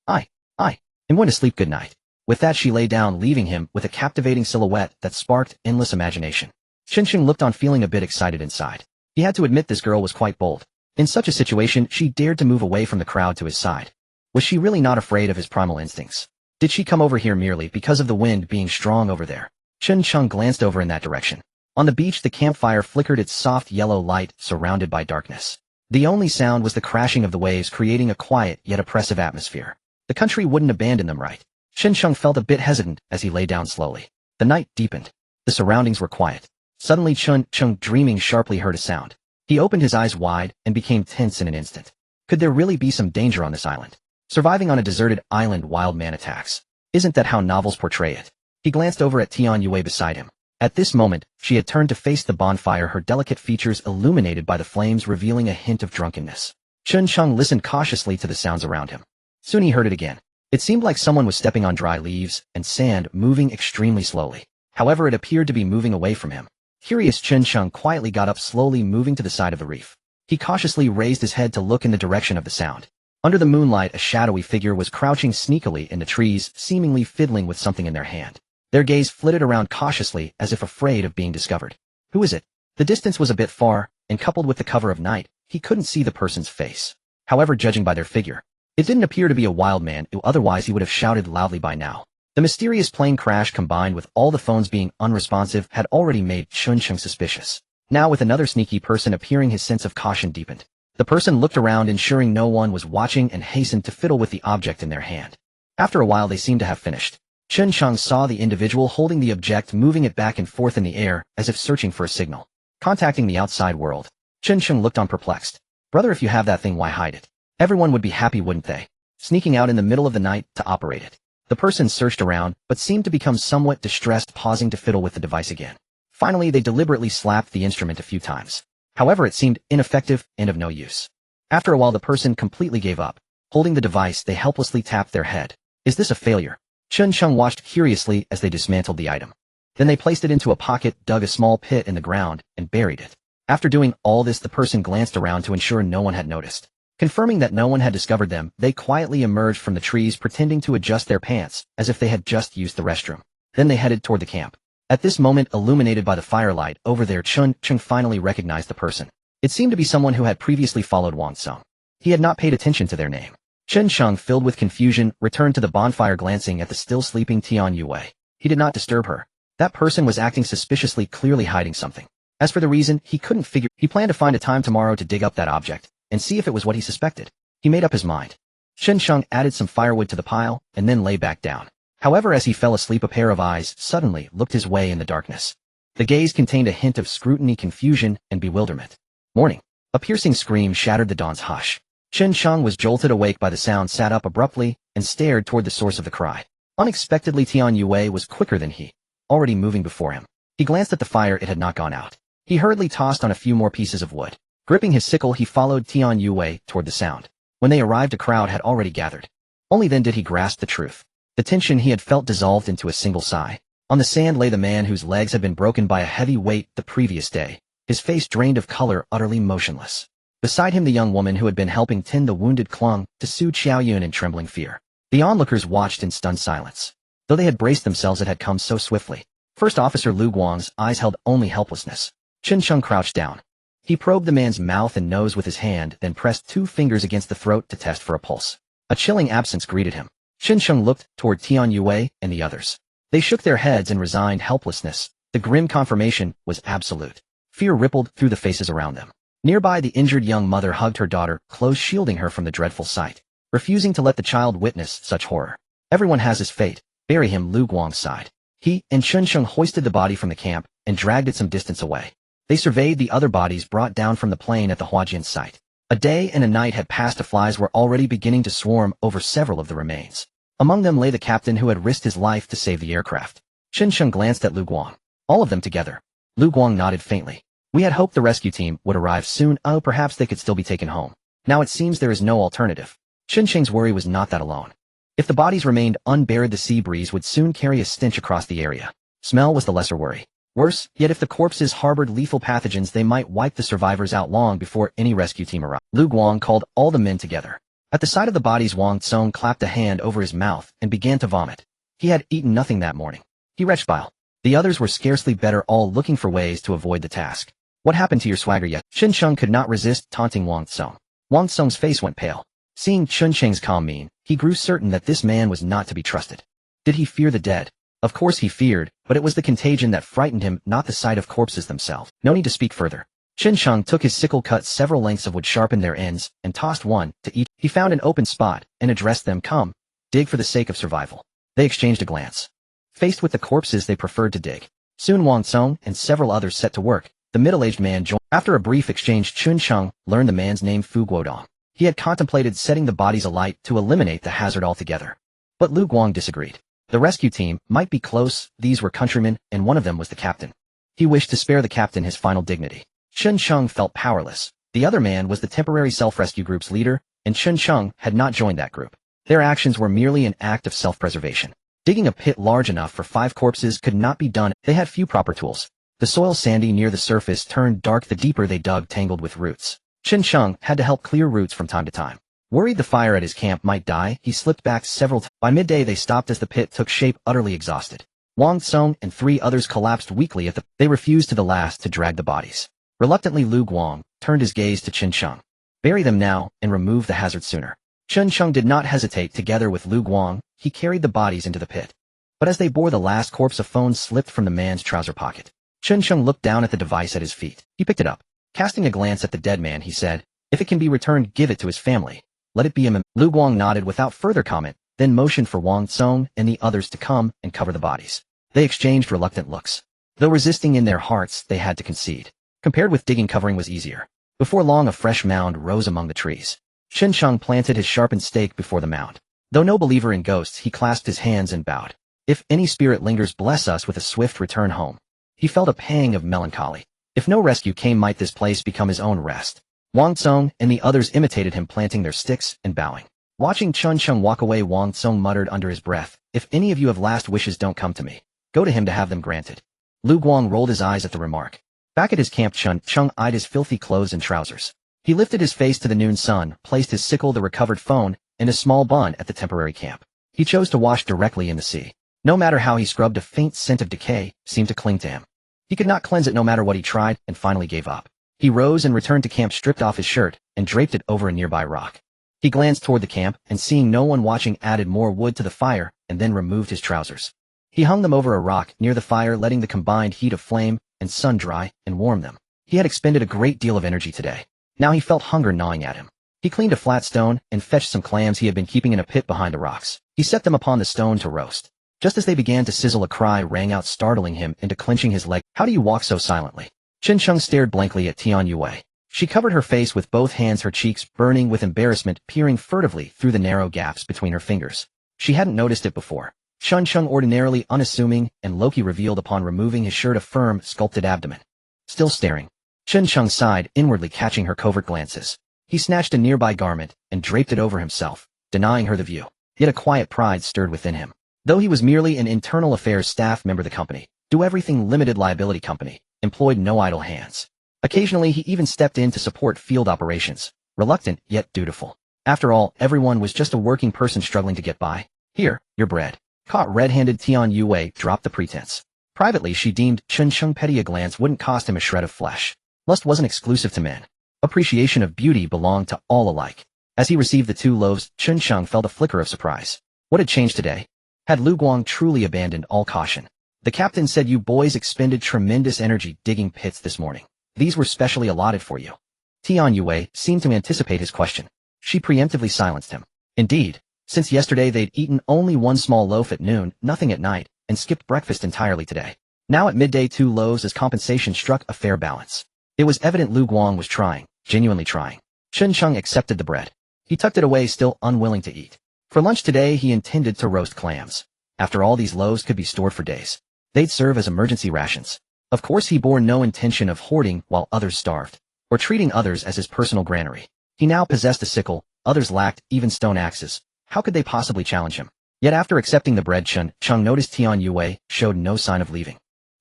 I'm going to sleep, good night. With that, she lay down, leaving him with a captivating silhouette that sparked endless imagination. Chen Cheng looked on, feeling a bit excited inside. He had to admit this girl was quite bold. In such a situation, she dared to move away from the crowd to his side. Was she really not afraid of his primal instincts? Did she come over here merely because of the wind being strong over there? Chen Cheng glanced over in that direction. On the beach, the campfire flickered its soft yellow light, surrounded by darkness. The only sound was the crashing of the waves, creating a quiet yet oppressive atmosphere. The country wouldn't abandon them, right? Chen Cheng felt a bit hesitant as he lay down slowly. The night deepened. The surroundings were quiet. Suddenly, Chen Cheng, dreaming sharply, heard a sound. He opened his eyes wide and became tense in an instant. Could there really be some danger on this island? Surviving on a deserted island, wild man attacks. Isn't that how novels portray it? He glanced over at Tian Yue beside him. At this moment, she had turned to face the bonfire, her delicate features illuminated by the flames revealing a hint of drunkenness. Chun Chung listened cautiously to the sounds around him. Soon he heard it again. It seemed like someone was stepping on dry leaves and sand, moving extremely slowly. However, it appeared to be moving away from him. Curious, Chun Chung quietly got up, slowly moving to the side of the reef. He cautiously raised his head to look in the direction of the sound. Under the moonlight, a shadowy figure was crouching sneakily in the trees, seemingly fiddling with something in their hand. Their gaze flitted around cautiously, as if afraid of being discovered. Who is it? The distance was a bit far, and coupled with the cover of night, he couldn't see the person's face. However, judging by their figure, it didn't appear to be a wild man, otherwise he would have shouted loudly by now. The mysterious plane crash combined with all the phones being unresponsive had already made Chun Chung suspicious. Now with another sneaky person appearing, his sense of caution deepened. The person looked around, ensuring no one was watching, and hastened to fiddle with the object in their hand. After a while they seemed to have finished. Chun Chung saw the individual holding the object, moving it back and forth in the air, as if searching for a signal. Contacting the outside world. Chun Chung looked on, perplexed. Brother, if you have that thing, why hide it? Everyone would be happy, wouldn't they? Sneaking out in the middle of the night to operate it. The person searched around, but seemed to become somewhat distressed, pausing to fiddle with the device again. Finally, they deliberately slapped the instrument a few times. However, it seemed ineffective and of no use. After a while, the person completely gave up. Holding the device, they helplessly tapped their head. Is this a failure? Chun Chung watched curiously as they dismantled the item. Then they placed it into a pocket, dug a small pit in the ground, and buried it. After doing all this, the person glanced around to ensure no one had noticed. Confirming that no one had discovered them, they quietly emerged from the trees, pretending to adjust their pants, as if they had just used the restroom. Then they headed toward the camp. At this moment, illuminated by the firelight over there, Chun Chung finally recognized the person. It seemed to be someone who had previously followed Wang Song. He had not paid attention to their name. Chun Chung, filled with confusion, returned to the bonfire, glancing at the still sleeping Tian Yue. He did not disturb her. That person was acting suspiciously, clearly hiding something. As for the reason, he couldn't figure. He planned to find a time tomorrow to dig up that object and see if it was what he suspected. He made up his mind. Chun Chung added some firewood to the pile and then lay back down. However, as he fell asleep, a pair of eyes suddenly looked his way in the darkness. The gaze contained a hint of scrutiny, confusion, and bewilderment. Morning. A piercing scream shattered the dawn's hush. Chun Chung was jolted awake by the sound, sat up abruptly, and stared toward the source of the cry. Unexpectedly, Tian Yue was quicker than he, already moving before him. He glanced at the fire, it had not gone out. He hurriedly tossed on a few more pieces of wood. Gripping his sickle, he followed Tian Yue toward the sound. When they arrived, a crowd had already gathered. Only then did he grasp the truth. The tension he had felt dissolved into a single sigh. On the sand lay the man whose legs had been broken by a heavy weight the previous day, his face drained of color, utterly motionless. Beside him, the young woman who had been helping tend the wounded clung to Su Qiaoyun in trembling fear. The onlookers watched in stunned silence. Though they had braced themselves, it had come so swiftly. First Officer Lu Guang's eyes held only helplessness. Chun Chung crouched down. He probed the man's mouth and nose with his hand, then pressed 2 fingers against the throat to test for a pulse. A chilling absence greeted him. Chun Chung looked toward Tian Yue and the others. They shook their heads in resigned helplessness. The grim confirmation was absolute. Fear rippled through the faces around them. Nearby, the injured young mother hugged her daughter, close shielding her from the dreadful sight, refusing to let the child witness such horror. Everyone has his fate. Bury him, Lu Guang sighed. He and Chun Chung hoisted the body from the camp and dragged it some distance away. They surveyed the other bodies brought down from the plane at the Huajian site. A day and a night had passed. The flies were already beginning to swarm over several of the remains. Among them lay the captain who had risked his life to save the aircraft. Chun Chung glanced at Lu Guang. All of them together. Lu Guang nodded faintly. We had hoped the rescue team would arrive soon. Oh, perhaps they could still be taken home. Now it seems there is no alternative. Chun Chung's worry was not that alone. If the bodies remained unburied, the sea breeze would soon carry a stench across the area. Smell was the lesser worry. Worse, yet if the corpses harbored lethal pathogens, they might wipe the survivors out long before any rescue team arrived. Lu Guang called all the men together. At the sight of the bodies, Wang Tsong clapped a hand over his mouth and began to vomit. He had eaten nothing that morning. He retched bile. The others were scarcely better, all looking for ways to avoid the task. What happened to your swagger yet? Chun Chung could not resist taunting Wang Tsong. Wang Tsong's face went pale. Seeing Chun Chung's calm mien, he grew certain that this man was not to be trusted. Did he fear the dead? Of course he feared, but it was the contagion that frightened him, not the sight of corpses themselves. No need to speak further. Chun Chung took his sickle, cut several lengths of wood, sharpened their ends, and tossed one to each. He found an open spot and addressed them. Come, dig for the sake of survival. They exchanged a glance. Faced with the corpses, they preferred to dig. Soon Wang Tsong and several others set to work. The middle-aged man joined. After a brief exchange, Chun Chung learned the man's name, Fu Guodong. He had contemplated setting the bodies alight to eliminate the hazard altogether. But Lu Guang disagreed. The rescue team might be close, these were countrymen, and one of them was the captain. He wished to spare the captain his final dignity. Chen Cheng felt powerless. The other man was the temporary self-rescue group's leader, and Chen Cheng had not joined that group. Their actions were merely an act of self-preservation. Digging a pit large enough for 5 corpses could not be done. They had few proper tools. The soil sandy near the surface turned dark the deeper they dug, tangled with roots. Chen Cheng had to help clear roots from time to time. Worried the fire at his camp might die, he slipped back several times. By midday they stopped as the pit took shape, utterly exhausted. Wang Tsong and 3 others collapsed weakly they refused to the last to drag the bodies. Reluctantly Lu Guang turned his gaze to Chen Cheng. Bury them now, and remove the hazard sooner. Chen Cheng did not hesitate. Together with Lu Guang, he carried the bodies into the pit. But as they bore the last corpse, a phone slipped from the man's trouser pocket. Chen Cheng looked down at the device at his feet. He picked it up. Casting a glance at the dead man, he said, "If it can be returned, give it to his family. Let it be a mem." Lu Guang nodded without further comment, then motioned for Wang Tsong and the others to come and cover the bodies. They exchanged reluctant looks. Though resisting in their hearts, they had to concede. Compared with digging, covering was easier. Before long, a fresh mound rose among the trees. Chen Cheng planted his sharpened stake before the mound. Though no believer in ghosts, he clasped his hands and bowed. "If any spirit lingers, bless us with a swift return home." He felt a pang of melancholy. If no rescue came, might this place become his own rest? Wang Tsong and the others imitated him, planting their sticks and bowing. Watching Chen Cheng walk away, Wang Tsong muttered under his breath, "If any of you have last wishes, don't come to me. Go to him to have them granted." Lu Guang rolled his eyes at the remark. Back at his camp, Chen Cheng eyed his filthy clothes and trousers. He lifted his face to the noon sun, placed his sickle, the recovered phone, and a small bun at the temporary camp. He chose to wash directly in the sea. No matter how he scrubbed, a faint scent of decay seemed to cling to him. He could not cleanse it no matter what he tried, and finally gave up. He rose and returned to camp, stripped off his shirt, and draped it over a nearby rock. He glanced toward the camp, and seeing no one watching, added more wood to the fire, and then removed his trousers. He hung them over a rock near the fire, letting the combined heat of flame and sun dry and warm them. He had expended a great deal of energy today. Now he felt hunger gnawing at him. He cleaned a flat stone and fetched some clams he had been keeping in a pit behind the rocks. He set them upon the stone to roast. Just as they began to sizzle, a cry rang out, startling him into clenching his leg. "How do you walk so silently?" Chen Cheng stared blankly at Tian Yue. She covered her face with both hands, her cheeks burning with embarrassment, peering furtively through the narrow gaps between her fingers. She hadn't noticed it before. Chen Cheng, ordinarily unassuming and low-key, revealed upon removing his shirt a firm, sculpted abdomen. Still staring, Chen Cheng sighed, inwardly catching her covert glances. He snatched a nearby garment and draped it over himself, denying her the view. Yet a quiet pride stirred within him. Though he was merely an internal affairs staff member, the company, Do Everything Limited Liability Company, employed no idle hands. Occasionally he even stepped in to support field operations, reluctant yet dutiful. After all, everyone was just a working person struggling to get by. "Here, your bread." Caught red-handed, Tian Yue dropped the pretense. Privately, she deemed Chen Cheng petty. A glance wouldn't cost him a shred of flesh. Lust wasn't exclusive to men. Appreciation of beauty belonged to all alike. As he received the 2 loaves, Chen Cheng felt a flicker of surprise. What had changed today? Had Lu Guang truly abandoned all caution? "The captain said you boys expended tremendous energy digging pits this morning. These were specially allotted for you." Tian Yue seemed to anticipate his question. She preemptively silenced him. Indeed, since yesterday they'd eaten only 1 small loaf at noon, nothing at night, and skipped breakfast entirely today. Now at midday, 2 loaves as compensation struck a fair balance. It was evident Lu Guang was trying, genuinely trying. Chen Cheng accepted the bread. He tucked it away, still unwilling to eat. For lunch today he intended to roast clams. After all, these loaves could be stored for days. They'd serve as emergency rations. Of course he bore no intention of hoarding while others starved, or treating others as his personal granary. He now possessed a sickle, others lacked even stone axes. How could they possibly challenge him? Yet after accepting the bread, Chen Cheng noticed Tian Yue showed no sign of leaving.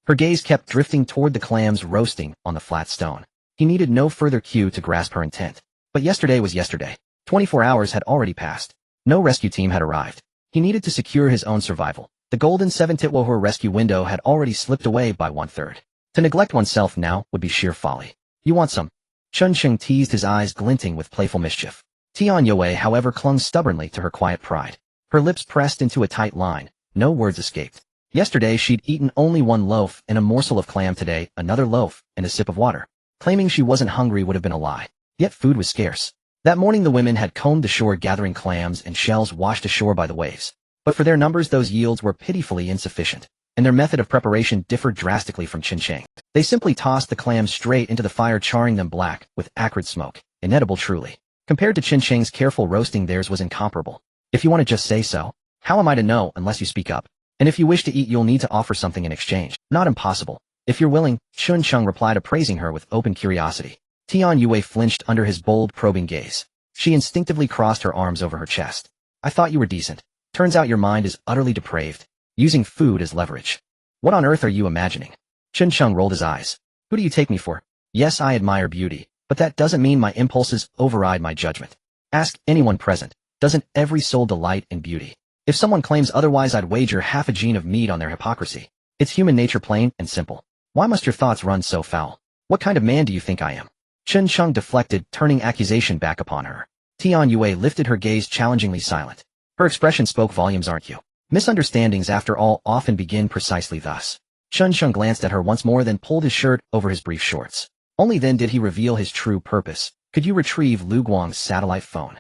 Her gaze kept drifting toward the clams roasting on the flat stone. He needed no further cue to grasp her intent. But yesterday was yesterday. 24 hours had already passed. No rescue team had arrived. He needed to secure his own survival. The golden 7-Titwohor rescue window had already slipped away by 1/3. To neglect oneself now would be sheer folly. "You want some?" Chen Cheng teased, his eyes glinting with playful mischief. Tian Yue, however, clung stubbornly to her quiet pride. Her lips pressed into a tight line. No words escaped. Yesterday she'd eaten only 1 loaf and a morsel of clam. Today, another loaf and a sip of water. Claiming she wasn't hungry would have been a lie. Yet food was scarce. That morning the women had combed the shore, gathering clams and shells washed ashore by the waves. But for their numbers, those yields were pitifully insufficient, and their method of preparation differed drastically from Chen Cheng. They simply tossed the clams straight into the fire, charring them black with acrid smoke. Inedible truly. Compared to Chin Cheng's careful roasting, theirs was incomparable. If you want to just say so, how am I to know unless you speak up? And if you wish to eat, you'll need to offer something in exchange. Not impossible. If you're willing, Chun Chung replied, appraising her with open curiosity. Tian Yue flinched under his bold, probing gaze. She instinctively crossed her arms over her chest. I thought you were decent. Turns out your mind is utterly depraved, using food as leverage. What on earth are you imagining? Chun Chung rolled his eyes. Who do you take me for? Yes, I admire beauty, but that doesn't mean my impulses override my judgment. Ask anyone present. Doesn't every soul delight in beauty? If someone claims otherwise, I'd wager half a gene of meat on their hypocrisy. It's human nature, plain and simple. Why must your thoughts run so foul? What kind of man do you think I am? Chun Chung deflected, turning accusation back upon her. Tian Yue lifted her gaze, challengingly silent. Her expression spoke volumes, aren't you? Misunderstandings, after all, often begin precisely thus. Chun Chung glanced at her once more, then pulled his shirt over his brief shorts. Only then did he reveal his true purpose. Could you retrieve Lu Guang's satellite phone?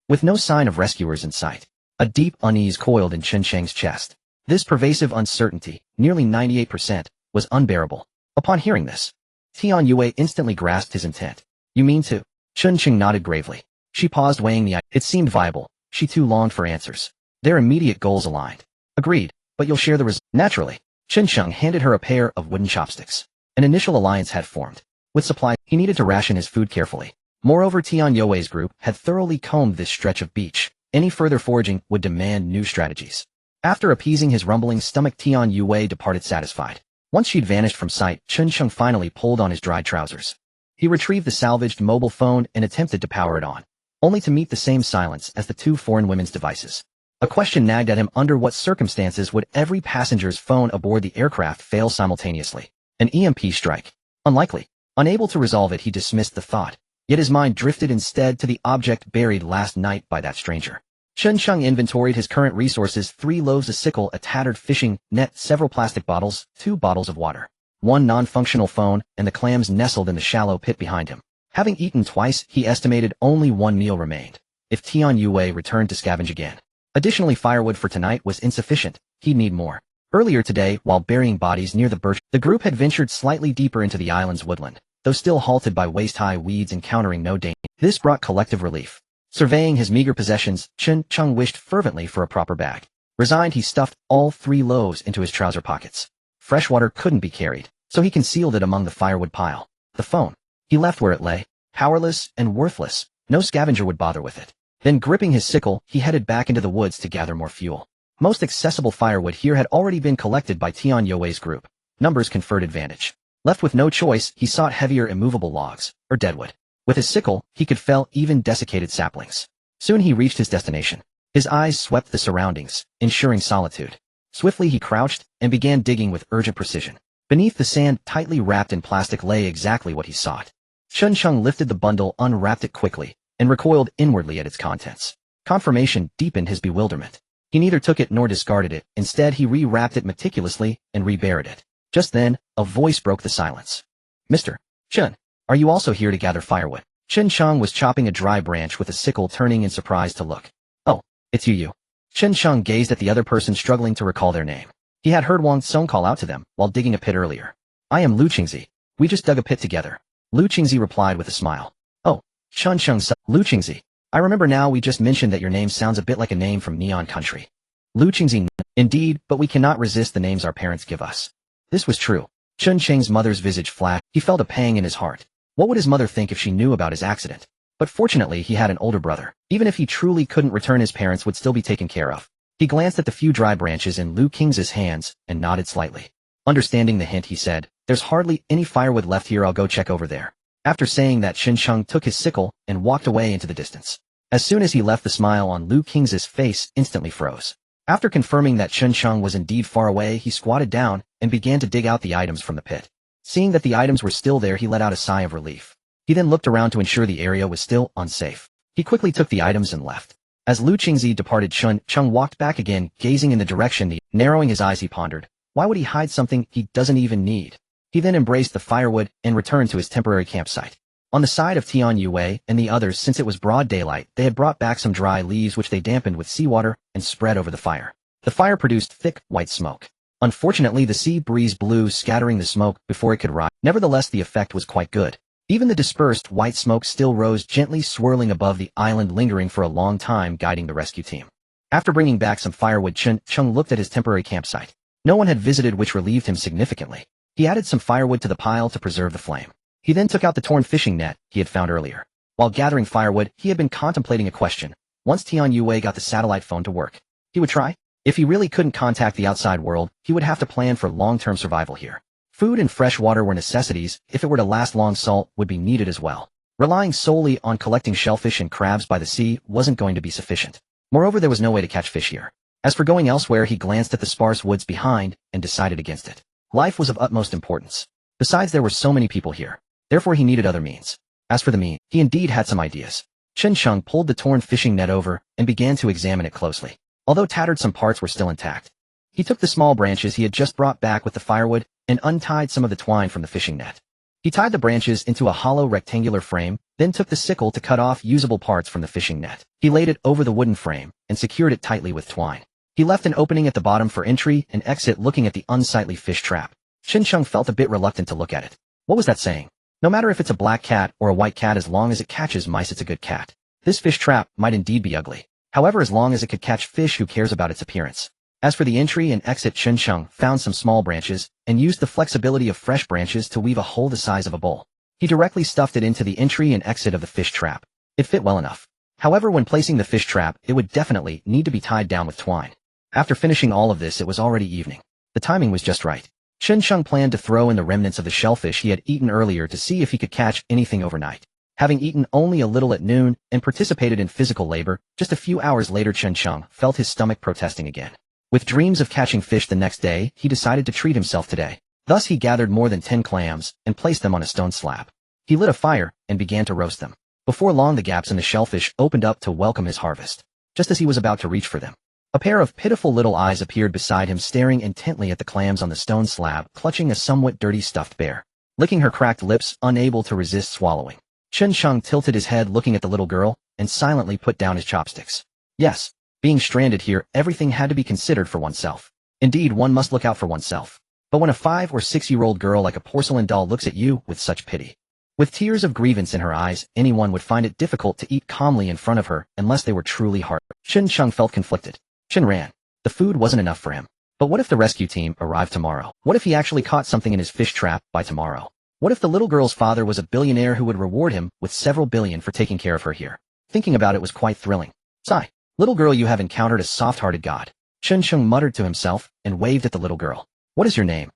With no sign of rescuers in sight, a deep unease coiled in Chen Cheng's chest. This pervasive uncertainty, nearly 98%, was unbearable. Upon hearing this, Tian Yue instantly grasped his intent. You mean to? Chun Cheng nodded gravely. She paused, weighing the idea. It seemed viable. She too longed for answers. Their immediate goals aligned. Agreed, but you'll share the result. Naturally. Chen Cheng handed her a pair of wooden chopsticks. An initial alliance had formed. With supply, he needed to ration his food carefully. Moreover, Tian Yue's group had thoroughly combed this stretch of beach. Any further foraging would demand new strategies. After appeasing his rumbling stomach, Tian Yue departed satisfied. Once she'd vanished from sight, Chun Chung finally pulled on his dried trousers. He retrieved the salvaged mobile phone and attempted to power it on, only to meet the same silence as the two foreign women's devices. A question nagged at him: under what circumstances would every passenger's phone aboard the aircraft fail simultaneously? An EMP strike? Unlikely. Unable to resolve it, he dismissed the thought. Yet his mind drifted instead to the object buried last night by that stranger. Chun Chung inventoried his current resources: 3 loaves, a sickle, a tattered fishing net, several plastic bottles, 2 bottles of water, 1 non-functional phone, and the clams nestled in the shallow pit behind him. Having eaten twice, he estimated only 1 meal remained, if Tian Yue returned to scavenge again. Additionally, firewood for tonight was insufficient. He'd need more. Earlier today, while burying bodies near the birch, the group had ventured slightly deeper into the island's woodland, though still halted by waist-high weeds, encountering no danger. This brought collective relief. Surveying his meager possessions, Chun Chung wished fervently for a proper bag. Resigned, he stuffed all 3 loaves into his trouser pockets. Fresh water couldn't be carried, so he concealed it among the firewood pile. The phone he left where it lay, powerless and worthless. No scavenger would bother with it. Then, gripping his sickle, he headed back into the woods to gather more fuel. Most accessible firewood here had already been collected by Tian Yue's group. Numbers conferred advantage. Left with no choice, he sought heavier immovable logs, or deadwood. With his sickle, he could fell even desiccated saplings. Soon he reached his destination. His eyes swept the surroundings, ensuring solitude. Swiftly he crouched and began digging with urgent precision. Beneath the sand, tightly wrapped in plastic, lay exactly what he sought. Chun Chung lifted the bundle, unwrapped it quickly, and recoiled inwardly at its contents. Confirmation deepened his bewilderment. He neither took it nor discarded it. Instead, he re-wrapped it meticulously and reburied it. Just then, a voice broke the silence. Mr. Chun, are you also here to gather firewood? Chun Chung was chopping a dry branch with a sickle, turning in surprise to look. Oh, it's you. Chun Chung gazed at the other person, struggling to recall their name. He had heard Wang Song call out to them while digging a pit earlier. I am Lu Qingzi. We just dug a pit together. Lu Qingzi replied with a smile. Oh, Chun Chung said. Lu Qingzi. I remember now, we just mentioned that your name sounds a bit like a name from Neon Country. Lu Qingzi. Indeed, but we cannot resist the names our parents give us. This was true. Chun Cheng's mother's visage flashed. He felt a pang in his heart. What would his mother think if she knew about his accident? But fortunately, he had an older brother. Even if he truly couldn't return, his parents would still be taken care of. He glanced at the few dry branches in Lu Qingzi's hands and nodded slightly. Understanding the hint, he said, there's hardly any firewood left here. I'll go check over there. After saying that, Chun Chung took his sickle and walked away into the distance. As soon as he left, the smile on Lu Qingzi's face instantly froze. After confirming that Chun Chung was indeed far away, he squatted down and began to dig out the items from the pit. Seeing that the items were still there, he let out a sigh of relief. He then looked around to ensure the area was still unsafe. He quickly took the items and left. As Lu Qingzi departed, Chun Chung walked back again, gazing in the direction. Narrowing his eyes, he pondered. Why would he hide something he doesn't even need? He then embraced the firewood and returned to his temporary campsite. On the side of Tian Yue and the others, since it was broad daylight, they had brought back some dry leaves which they dampened with seawater and spread over the fire. The fire produced thick, white smoke. Unfortunately, the sea breeze blew, scattering the smoke before it could rise. Nevertheless, the effect was quite good. Even the dispersed white smoke still rose gently swirling above the island, lingering for a long time, guiding the rescue team. After bringing back some firewood, Chen Chung looked at his temporary campsite. No one had visited, which relieved him significantly. He added some firewood to the pile to preserve the flame. He then took out the torn fishing net he had found earlier. While gathering firewood, he had been contemplating a question. Once Tian Yue got the satellite phone to work, he would try. If he really couldn't contact the outside world, he would have to plan for long-term survival here. Food and fresh water were necessities. If it were to last long, salt would be needed as well. Relying solely on collecting shellfish and crabs by the sea wasn't going to be sufficient. Moreover, there was no way to catch fish here. As for going elsewhere, he glanced at the sparse woods behind and decided against it. Life was of utmost importance. Besides, there were so many people here. Therefore, he needed other means. As for the meat, he indeed had some ideas. Chen Chung pulled the torn fishing net over and began to examine it closely. Although tattered, some parts were still intact. He took the small branches he had just brought back with the firewood and untied some of the twine from the fishing net. He tied the branches into a hollow rectangular frame, then took the sickle to cut off usable parts from the fishing net. He laid it over the wooden frame and secured it tightly with twine. He left an opening at the bottom for entry and exit, looking at the unsightly fish trap. Chen Chung felt a bit reluctant to look at it. What was that saying? No matter if it's a black cat or a white cat, as long as it catches mice, it's a good cat. This fish trap might indeed be ugly. However, as long as it could catch fish, who cares about its appearance? As for the entry and exit, Chen Chung found some small branches and used the flexibility of fresh branches to weave a hole the size of a bowl. He directly stuffed it into the entry and exit of the fish trap. It fit well enough. However, when placing the fish trap, it would definitely need to be tied down with twine. After finishing all of this, it was already evening. The timing was just right. Chen Chung planned to throw in the remnants of the shellfish he had eaten earlier to see if he could catch anything overnight. Having eaten only a little at noon and participated in physical labor, just a few hours later Chen Chung felt his stomach protesting again. With dreams of catching fish the next day, he decided to treat himself today. Thus he gathered more than 10 clams and placed them on a stone slab. He lit a fire and began to roast them. Before long, the gaps in the shellfish opened up to welcome his harvest. Just as he was about to reach for them, a pair of pitiful little eyes appeared beside him, staring intently at the clams on the stone slab, clutching a somewhat dirty stuffed bear. Licking her cracked lips, unable to resist swallowing, Chen Chung tilted his head, looking at the little girl, and silently put down his chopsticks. Yes, being stranded here, everything had to be considered for oneself. Indeed, one must look out for oneself. But when a 5 or 6-year-old girl like a porcelain doll looks at you with such pity, with tears of grievance in her eyes, anyone would find it difficult to eat calmly in front of her unless they were truly heartbroken. Chen Chung felt conflicted. Chen ran. The food wasn't enough for him. But what if the rescue team arrived tomorrow? What if he actually caught something in his fish trap by tomorrow? What if the little girl's father was a billionaire who would reward him with several billion for taking care of her here? Thinking about it was quite thrilling. Sigh. Little girl, you have encountered a soft-hearted god. Chen Chung muttered to himself and waved at the little girl. What is your name?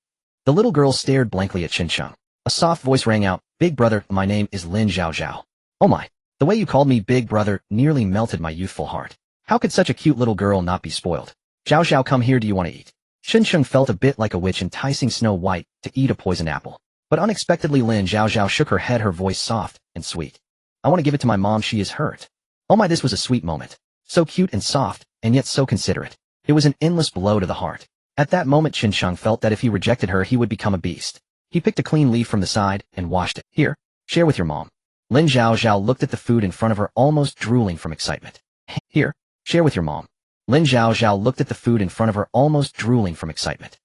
The little girl stared blankly at Chen Chung. A soft voice rang out. Big brother, my name is Lin Zhao Zhao. Oh my. The way you called me big brother nearly melted my youthful heart. How could such a cute little girl not be spoiled? Zhao Zhao, come here, do you want to eat? Chen Chung felt a bit like a witch enticing Snow White to eat a poison apple. But unexpectedly Lin Zhao Zhao shook her head, her voice soft and sweet. I want to give it to my mom, she is hurt. Oh my, this was a sweet moment. So cute and soft, and yet so considerate. It was an endless blow to the heart. At that moment Chen Chung felt that if he rejected her he would become a beast. He picked a clean leaf from the side and washed it. Here, share with your mom. Lin Zhao Zhao looked at the food in front of her, almost drooling from excitement. Here, share with your mom. Lin Zhao Zhao looked at the food in front of her, almost drooling from excitement.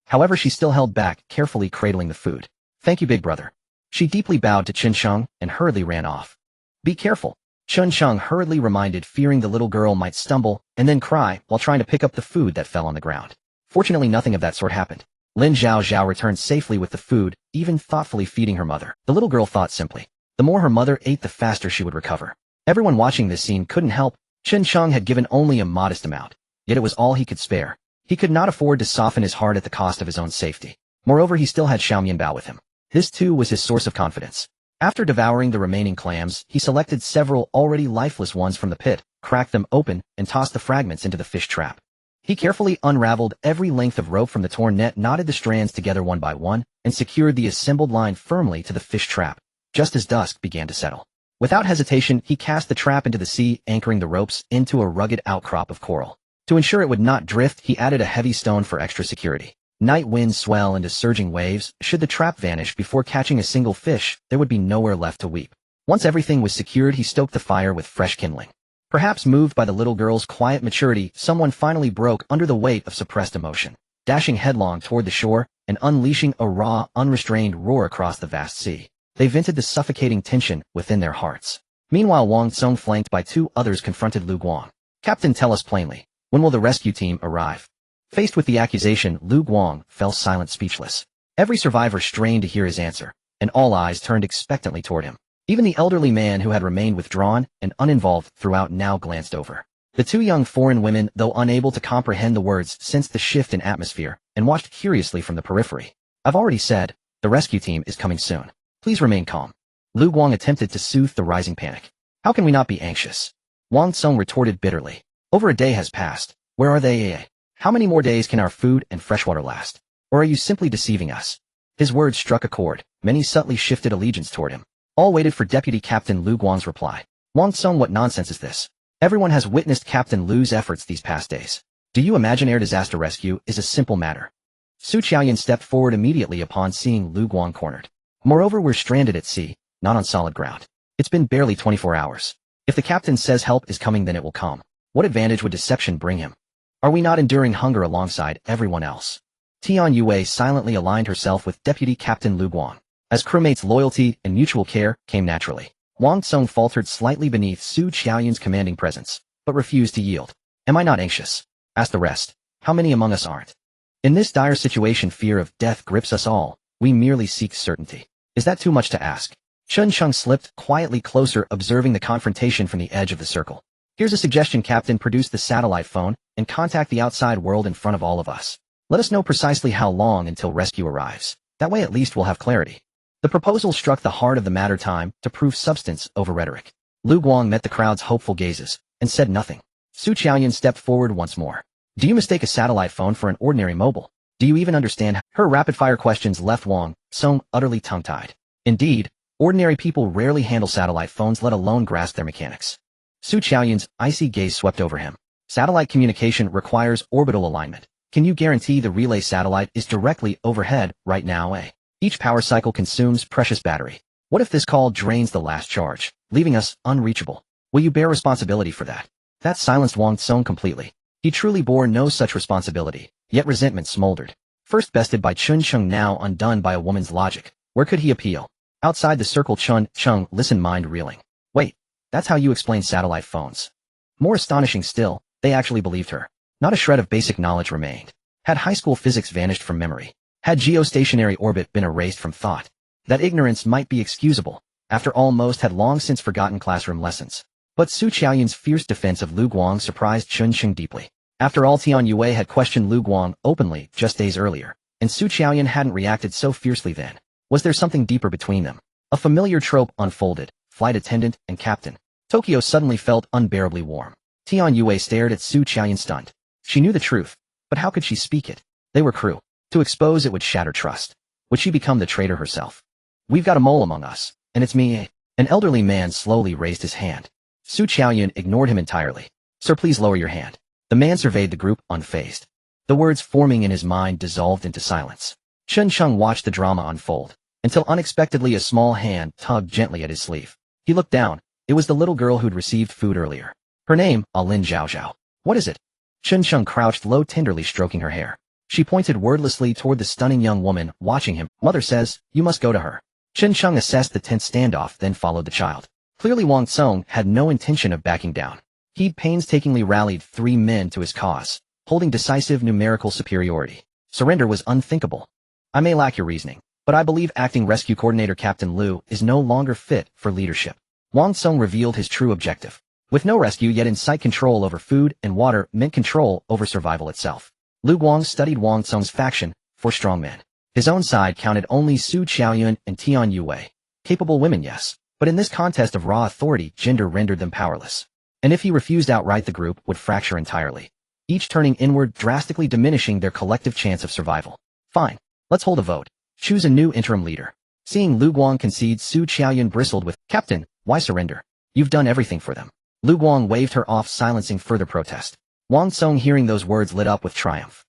However, she still held back, carefully cradling the food. Thank you, big brother. She deeply bowed to Chen Chung and hurriedly ran off. Be careful. Chen Chung hurriedly reminded, fearing the little girl might stumble and then cry while trying to pick up the food that fell on the ground. Fortunately, nothing of that sort happened. Lin Zhao Zhao returned safely with the food, even thoughtfully feeding her mother. The little girl thought simply. The more her mother ate, the faster she would recover. Everyone watching this scene couldn't help. Chen Chung had given only a modest amount, yet it was all he could spare. He could not afford to soften his heart at the cost of his own safety. Moreover, he still had Xiao Mianbao with him. This too was his source of confidence. After devouring the remaining clams, he selected several already lifeless ones from the pit, cracked them open, and tossed the fragments into the fish trap. He carefully unraveled every length of rope from the torn net, knotted the strands together one by one, and secured the assembled line firmly to the fish trap. Just as dusk began to settle, without hesitation, he cast the trap into the sea, anchoring the ropes into a rugged outcrop of coral. To ensure it would not drift, he added a heavy stone for extra security. Night winds swell into surging waves. Should the trap vanish before catching a single fish, there would be nowhere left to weep. Once everything was secured, he stoked the fire with fresh kindling. Perhaps moved by the little girl's quiet maturity, someone finally broke under the weight of suppressed emotion, dashing headlong toward the shore and unleashing a raw, unrestrained roar across the vast sea. They vented the suffocating tension within their hearts. Meanwhile, Wang Tsung, flanked by two others, confronted Lu Guang. Captain, tell us plainly, when will the rescue team arrive? Faced with the accusation, Lu Guang fell silent, speechless. Every survivor strained to hear his answer, and all eyes turned expectantly toward him. Even the elderly man who had remained withdrawn and uninvolved throughout now glanced over. The two young foreign women, though unable to comprehend the words, sensed the shift in atmosphere and watched curiously from the periphery. I've already said, the rescue team is coming soon. Please remain calm. Lu Guang attempted to soothe the rising panic. How can we not be anxious? Wang Tsung retorted bitterly. Over a day has passed. Where are they? How many more days can our food and freshwater last? Or are you simply deceiving us? His words struck a chord. Many subtly shifted allegiance toward him. All waited for Deputy Captain Lu Guang's reply. Wang Tsung, what nonsense is this? Everyone has witnessed Captain Lu's efforts these past days. Do you imagine air disaster rescue is a simple matter? Su Qiaoyan stepped forward immediately upon seeing Lu Guang cornered. Moreover, we're stranded at sea, not on solid ground. It's been barely 24 hours. If the captain says help is coming, then it will come. What advantage would deception bring him? Are we not enduring hunger alongside everyone else? Tian Yue silently aligned herself with Deputy Captain Lu Guang. As crewmates, loyalty and mutual care came naturally. Wang Tsung faltered slightly beneath Su Qiaoyan's commanding presence, but refused to yield. Am I not anxious? Ask the rest. How many among us aren't? In this dire situation, fear of death grips us all. We merely seek certainty. Is that too much to ask? Chun Chung slipped quietly closer, observing the confrontation from the edge of the circle. Here's a suggestion, Captain. Produce the satellite phone and contact the outside world in front of all of us. Let us know precisely how long until rescue arrives. That way at least we'll have clarity. The proposal struck the heart of the matter. Time to prove substance over rhetoric. Lu Guang met the crowd's hopeful gazes and said nothing. Su Qiaoyan stepped forward once more. Do you mistake a satellite phone for an ordinary mobile? Do you even understand? Her rapid-fire questions left Wang Tsung utterly tongue-tied. Indeed, ordinary people rarely handle satellite phones, let alone grasp their mechanics. Su Qiaoyan's icy gaze swept over him. Satellite communication requires orbital alignment. Can you guarantee the relay satellite is directly overhead right now? Each power cycle consumes precious battery. What if this call drains the last charge, leaving us unreachable? Will you bear responsibility for that? That silenced Wang Tsung completely. He truly bore no such responsibility, yet resentment smoldered. First bested by Chun Chung, now undone by a woman's logic. Where could he appeal? Outside the circle, Chun Chung listened, mind reeling. Wait, that's how you explain satellite phones. More astonishing still, they actually believed her. Not a shred of basic knowledge remained. Had high school physics vanished from memory? Had geostationary orbit been erased from thought? That ignorance might be excusable. After all, most had long since forgotten classroom lessons. But Su Qiaoyan's fierce defense of Lu Guang surprised Chun Chung deeply. After all, Tian Yue had questioned Lu Guang openly just days earlier, and Su Qiaoyan hadn't reacted so fiercely then. Was there something deeper between them? A familiar trope unfolded. Flight attendant and captain. Tokyo suddenly felt unbearably warm. Tian Yue stared at Su Qiaoyan, stunned. She knew the truth, but how could she speak it? They were crew. To expose it would shatter trust. Would she become the traitor herself? We've got a mole among us, and it's me. An elderly man slowly raised his hand. Su Qiaoyan ignored him entirely. Sir, please lower your hand. The man surveyed the group, unfazed. The words forming in his mind dissolved into silence. Chun Chung watched the drama unfold, until unexpectedly a small hand tugged gently at his sleeve. He looked down. It was the little girl who'd received food earlier. Her name, Alin Zhao Zhao. What is it? Chun Chung crouched low, tenderly stroking her hair. She pointed wordlessly toward the stunning young woman, watching him. Mother says, you must go to her. Chun Chung assessed the tense standoff, then followed the child. Clearly Wang Tsung had no intention of backing down. He'd painstakingly rallied 3 men to his cause, holding decisive numerical superiority. Surrender was unthinkable. I may lack your reasoning, but I believe acting rescue coordinator Captain Lu is no longer fit for leadership. Wang Tsung revealed his true objective. With no rescue yet in sight, control over food and water meant control over survival itself. Lu Guang studied Wang Tsung's faction for strongmen. His own side counted only Su Qiaoyan and Tian Yue. Capable women, yes, but in this contest of raw authority, gender rendered them powerless. And if he refused outright, the group would fracture entirely, each turning inward, drastically diminishing their collective chance of survival. Fine, let's hold a vote. Choose a new interim leader. Seeing Lu Guang concede, Su Qiaoyan bristled with, Captain, why surrender? You've done everything for them. Lu Guang waved her off, silencing further protest. Wang Tsung, hearing those words, lit up with triumph.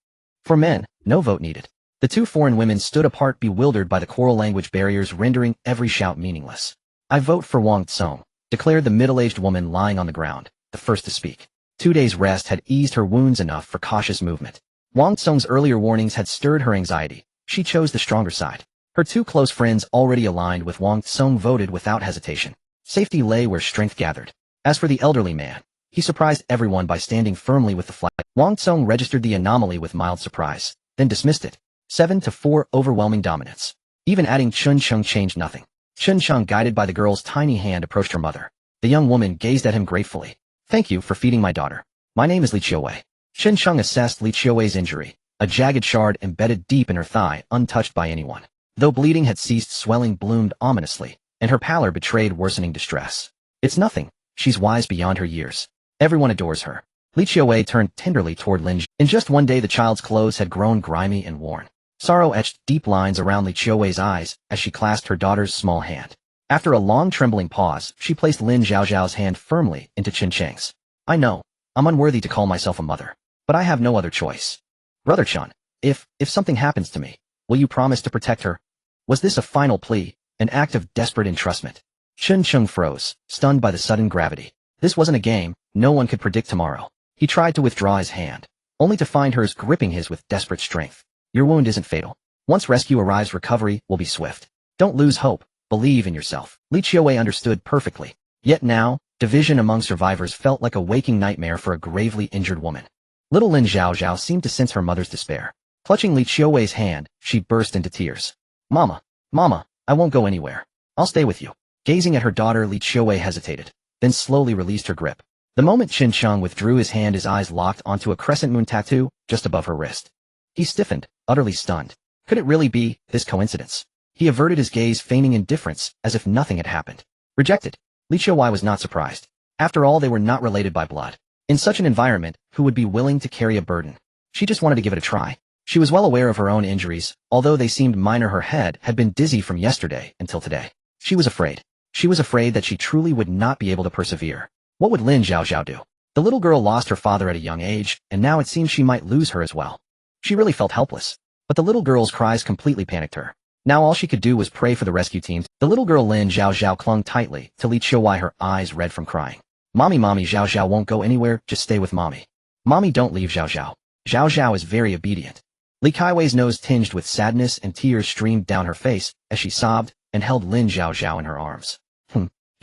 For men, no vote needed. The 2 foreign women stood apart, bewildered by the choral language barriers rendering every shout meaningless. I vote for Wang Tsung, declared the middle-aged woman lying on the ground, the first to speak. 2 days' rest had eased her wounds enough for cautious movement. Wang Tsung's earlier warnings had stirred her anxiety. She chose the stronger side. Her two close friends already aligned with Wang Tsung voted without hesitation. Safety lay where strength gathered. As for the elderly man, he surprised everyone by standing firmly with the flag. Wang Tsung registered the anomaly with mild surprise, then dismissed it. 7-4 overwhelming dominance. Even adding Chun Chung changed nothing. Chun Chung, guided by the girl's tiny hand, approached her mother. The young woman gazed at him gratefully. Thank you for feeding my daughter. My name is Li Qiuwei. Chun Chung assessed Li Qiuwei's injury, a jagged shard embedded deep in her thigh, untouched by anyone. Though bleeding had ceased, swelling bloomed ominously, and her pallor betrayed worsening distress. It's nothing. She's wise beyond her years. Everyone adores her. Li Qiuwei turned tenderly toward Lin Zhao. In just one day the child's clothes had grown grimy and worn. Sorrow etched deep lines around Li Qiuwei's eyes as she clasped her daughter's small hand. After a long trembling pause, she placed Lin Zhao's hand firmly into Qin Cheng's. I know, I'm unworthy to call myself a mother, but I have no other choice. Brother Chun, if something happens to me, will you promise to protect her? Was this a final plea, an act of desperate entrustment? Chun Chung froze, stunned by the sudden gravity. This wasn't a game, no one could predict tomorrow. He tried to withdraw his hand, only to find hers gripping his with desperate strength. Your wound isn't fatal. Once rescue arrives, recovery will be swift. Don't lose hope, believe in yourself. Li Qiuwei understood perfectly. Yet now, division among survivors felt like a waking nightmare for a gravely injured woman. Little Lin Zhao seemed to sense her mother's despair. Clutching Li Qiuwei's hand, she burst into tears. Mama, I won't go anywhere. I'll stay with you. Gazing at her daughter, Li Qiuwei hesitated, then slowly released her grip. The moment Qin Chung withdrew his hand, his eyes locked onto a crescent moon tattoo just above her wrist. He stiffened, utterly stunned. Could it really be this coincidence? He averted his gaze, feigning indifference, as if nothing had happened. Rejected. Li Qiuwei was not surprised. After all, they were not related by blood. In such an environment, who would be willing to carry a burden? She just wanted to give it a try. She was well aware of her own injuries, although they seemed minor. Her head had been dizzy from yesterday until today. She was afraid. She was afraid that she truly would not be able to persevere. What would Lin Zhao do? The little girl lost her father at a young age, and now it seemed she might lose her as well. She really felt helpless. But the little girl's cries completely panicked her. Now all she could do was pray for the rescue teams. The little girl Lin Zhao clung tightly to Li Qiuwei, her eyes red from crying. Mommy, Zhao won't go anywhere, just stay with mommy. Mommy, don't leave Zhao. Zhao is very obedient. Li Qiuwei's nose tinged with sadness and tears streamed down her face as she sobbed and held Lin Zhao in her arms.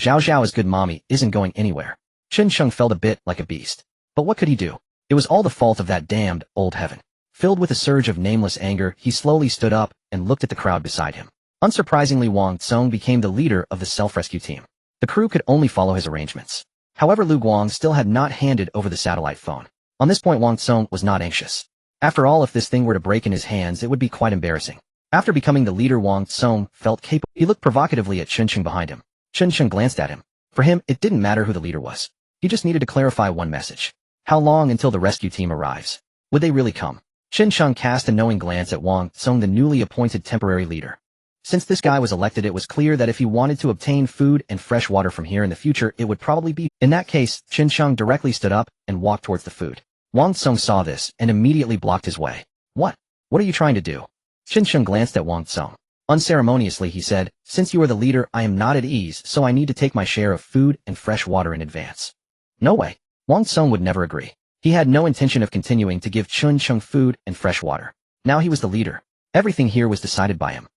Zhao is good, mommy isn't going anywhere. Qin Chung felt a bit like a beast. But what could he do? It was all the fault of that damned old heaven. Filled with a surge of nameless anger, he slowly stood up and looked at the crowd beside him. Unsurprisingly, Wang Tsung became the leader of the self-rescue team. The crew could only follow his arrangements. However, Lu Guang still had not handed over the satellite phone. On this point, Wang Tsung was not anxious. After all, if this thing were to break in his hands, it would be quite embarrassing. After becoming the leader, Wang Tsung felt capable. He looked provocatively at Chun Chung behind him. Chun Chung glanced at him. For him, it didn't matter who the leader was. He just needed to clarify one message. How long until the rescue team arrives? Would they really come? Chun Chung cast a knowing glance at Wang Tsung, the newly appointed temporary leader. Since this guy was elected, it was clear that if he wanted to obtain food and fresh water from here in the future, it would probably be. In that case, Chun Chung directly stood up and walked towards the food. Wang Tsung saw this and immediately blocked his way. What are you trying to do? Chun Chung glanced at Wang Tsung. Unceremoniously, he said, since you are the leader, I am not at ease, so I need to take my share of food and fresh water in advance. No way. Wang Tsung would never agree. He had no intention of continuing to give Chun Chung food and fresh water. Now he was the leader. Everything here was decided by him.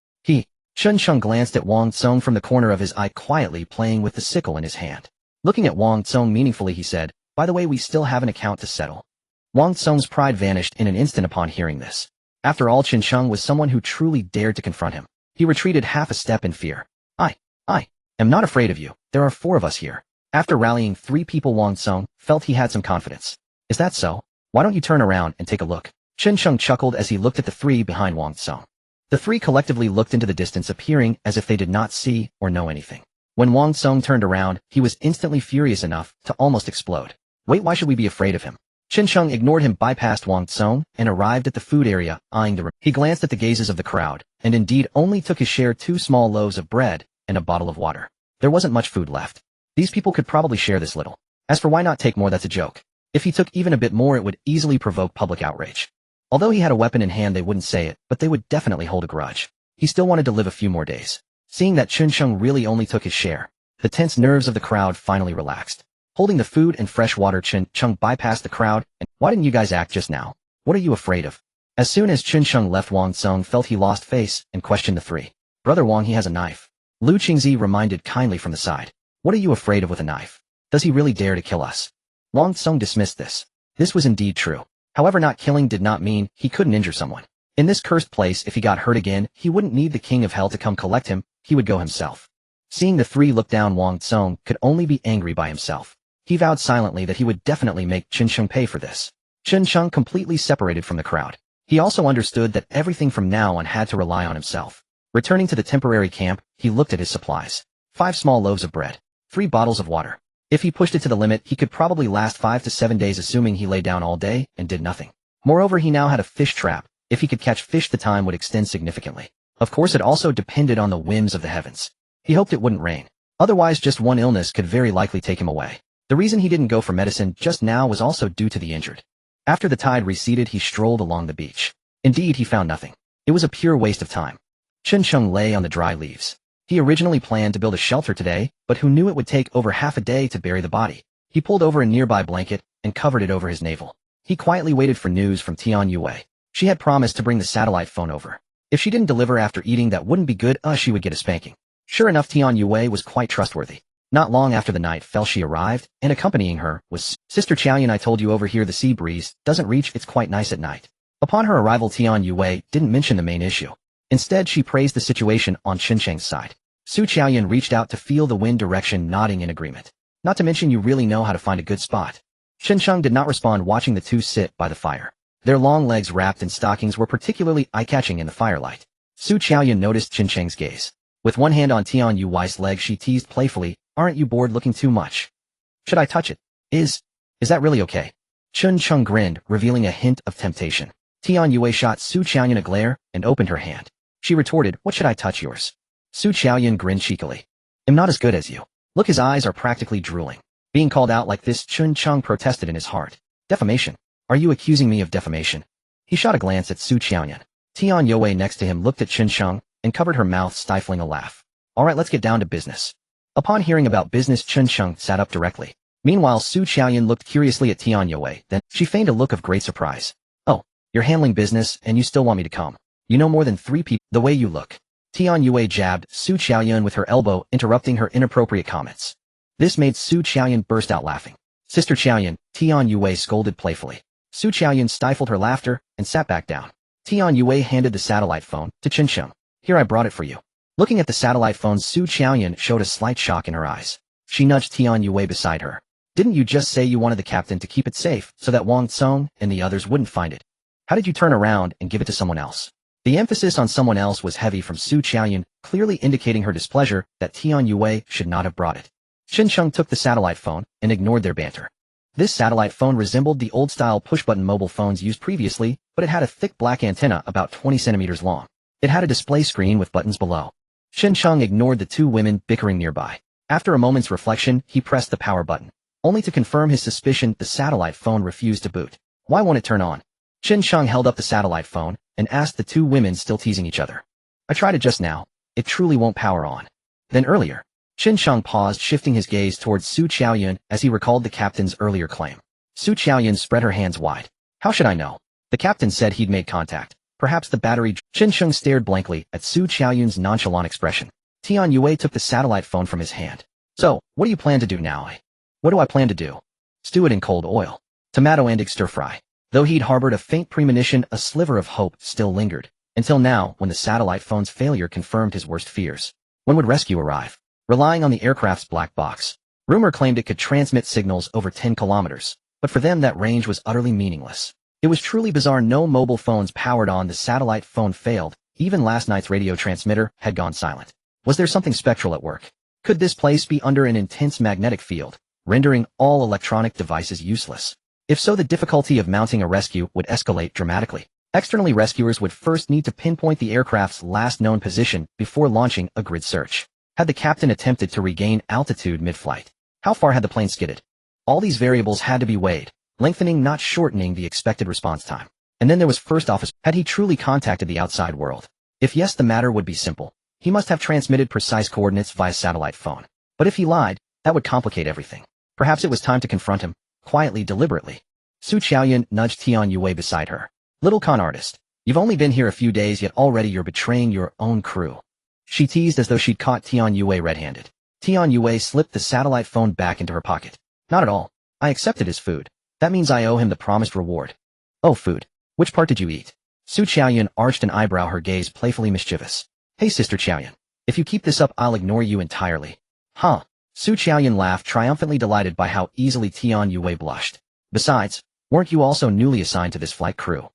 Chun Chung glanced at Wang Tsung from the corner of his eye, quietly playing with the sickle in his hand. Looking at Wang Tsung meaningfully, he said, by the way, we still have an account to settle. Wang Tsung's pride vanished in an instant upon hearing this. After all, Chun Chung was someone who truly dared to confront him. He retreated half a step in fear. I am not afraid of you. There are 4 of us here. After rallying 3 people, Wang Tsung felt he had some confidence. Is that so? Why don't you turn around and take a look? Chun Chung chuckled as he looked at the 3 behind Wang Tsung. The 3 collectively looked into the distance, appearing as if they did not see or know anything. When Wang Tsung turned around, he was instantly furious enough to almost explode. Wait, why should we be afraid of him? Chun Chung ignored him, bypassed Wang Tsung, and arrived at the food area, eyeing the room. He glanced at the gazes of the crowd, and indeed only took his share, 2 small loaves of bread and a bottle of water. There wasn't much food left. These people could probably share this little. As for why not take more, that's a joke. If he took even a bit more, it would easily provoke public outrage. Although he had a weapon in hand, they wouldn't say it, but they would definitely hold a grudge. He still wanted to live a few more days. Seeing that Chun Chung really only took his share, the tense nerves of the crowd finally relaxed. Holding the food and fresh water, Chun Chung bypassed the crowd, and why didn't you guys act just now? What are you afraid of? As soon as Chun Chung left, Wang Tsung felt he lost face and questioned the 3. Brother Wang, he has a knife. Lu Qingzi reminded kindly from the side. What are you afraid of with a knife? Does he really dare to kill us? Wang Tsung dismissed this. This was indeed true. However, not killing did not mean he couldn't injure someone. In this cursed place, if he got hurt again, he wouldn't need the king of hell to come collect him, he would go himself. Seeing the three look down, Wang Tsung could only be angry by himself. He vowed silently that he would definitely make Chen Sheng pay for this. Chen Sheng completely separated from the crowd. He also understood that everything from now on had to rely on himself. Returning to the temporary camp, he looked at his supplies. 5 small loaves of bread. 3 bottles of water. If he pushed it to the limit, he could probably last 5 to 7 days, assuming he lay down all day and did nothing. Moreover, he now had a fish trap. If he could catch fish, the time would extend significantly. Of course, it also depended on the whims of the heavens. He hoped it wouldn't rain. Otherwise, just one illness could very likely take him away. The reason he didn't go for medicine just now was also due to the injured. After the tide receded, he strolled along the beach. Indeed, he found nothing. It was a pure waste of time. Chen Sheng lay on the dry leaves. He originally planned to build a shelter today, but who knew it would take over half a day to bury the body. He pulled over a nearby blanket and covered it over his navel. He quietly waited for news from Tian Yue. She had promised to bring the satellite phone over. If she didn't deliver after eating, that wouldn't be good, she would get a spanking. Sure enough, Tian Yue was quite trustworthy. Not long after the night fell, she arrived, and accompanying her was Sister Qiaoyan. I told you over here the sea breeze doesn't reach, it's quite nice at night. Upon her arrival, Tian Yue didn't mention the main issue. Instead, she praised the situation on Chen Sheng's side. Su Qiaoyan reached out to feel the wind direction, nodding in agreement. Not to mention, you really know how to find a good spot. Chen Sheng did not respond, watching the two sit by the fire. Their long legs wrapped in stockings were particularly eye-catching in the firelight. Su Qiaoyan noticed Chen Sheng's gaze. With one hand on Tian Yue's leg, she teased playfully, aren't you bored looking too much? Should I touch it? Is that really okay? Chen Sheng grinned, revealing a hint of temptation. Tian Yue shot Su Qiaoyan a glare and opened her hand. She retorted, what should I touch yours? Su Qiaoyan grinned cheekily. I'm not as good as you. Look, his eyes are practically drooling. Being called out like this, Chen Sheng protested in his heart. Defamation? Are you accusing me of defamation? He shot a glance at Su Qiaoyan. Tian Yue next to him looked at Chen Sheng and covered her mouth, stifling a laugh. Alright, let's get down to business. Upon hearing about business, Chen Sheng sat up directly. Meanwhile, Su Qiaoyan looked curiously at Tian Yue, then she feigned a look of great surprise. Oh, you're handling business and you still want me to come? You know more than 3 people the way you look. Tian Yue jabbed Su Qiaoyan with her elbow, interrupting her inappropriate comments. This made Su Qiaoyan burst out laughing. Sister Qiaoyan, Tian Yue scolded playfully. Su Qiaoyan stifled her laughter and sat back down. Tian Yue handed the satellite phone to Chen Sheng. Here, I brought it for you. Looking at the satellite phone, Su Qiaoyan showed a slight shock in her eyes. She nudged Tian Yue beside her. Didn't you just say you wanted the captain to keep it safe so that Wang Tsung and the others wouldn't find it? How did you turn around and give it to someone else? The emphasis on someone else was heavy from Su Qiaoyan, clearly indicating her displeasure that Tian Yue should not have brought it. Chen Sheng took the satellite phone and ignored their banter. This satellite phone resembled the old-style push-button mobile phones used previously, but it had a thick black antenna about 20 centimeters long. It had a display screen with buttons below. Chen Sheng ignored the 2 women bickering nearby. After a moment's reflection, he pressed the power button. Only to confirm his suspicion, the satellite phone refused to boot. Why won't it turn on? Chen Sheng held up the satellite phone and asked the 2 women, still teasing each other. I tried it just now. It truly won't power on. Then earlier. Chen Sheng paused, shifting his gaze towards Su Qiaoyan as he recalled the captain's earlier claim. Su Qiaoyan spread her hands wide. How should I know? The captain said he'd made contact. Perhaps the battery. Chen Sheng stared blankly at Su Qiaoyan's nonchalant expression. Tian Yue took the satellite phone from his hand. So, what do you plan to do now? What do I plan to do? Stew it in cold oil. Tomato and egg stir-fry. Though he'd harbored a faint premonition, a sliver of hope still lingered. Until now, when the satellite phone's failure confirmed his worst fears. When would rescue arrive? Relying on the aircraft's black box. Rumor claimed it could transmit signals over 10 kilometers, but for them that range was utterly meaningless. It was truly bizarre. No mobile phones powered on. The satellite phone failed. Even last night's radio transmitter had gone silent. Was there something spectral at work? Could this place be under an intense magnetic field, rendering all electronic devices useless? If so, the difficulty of mounting a rescue would escalate dramatically. Externally, rescuers would first need to pinpoint the aircraft's last known position before launching a grid search. Had the captain attempted to regain altitude mid-flight? How far had the plane skidded? All these variables had to be weighed, lengthening not shortening the expected response time. And then there was first officer. Had he truly contacted the outside world? If yes, the matter would be simple. He must have transmitted precise coordinates via satellite phone. But if he lied, that would complicate everything. Perhaps it was time to confront him, quietly, deliberately. Su Qiaoyan nudged Tian Yue beside her. Little con artist. You've only been here a few days, yet already you're betraying your own crew. She teased as though she'd caught Tian Yue red-handed. Tian Yue slipped the satellite phone back into her pocket. Not at all. I accepted his food. That means I owe him the promised reward. Oh, food. Which part did you eat? Su Qiaoyan arched an eyebrow, her gaze playfully mischievous. Hey, Sister Qiaoyan. If you keep this up, I'll ignore you entirely. Huh? Su Qiaoyan laughed, triumphantly delighted by how easily Tian Yue blushed. Besides, weren't you also newly assigned to this flight crew?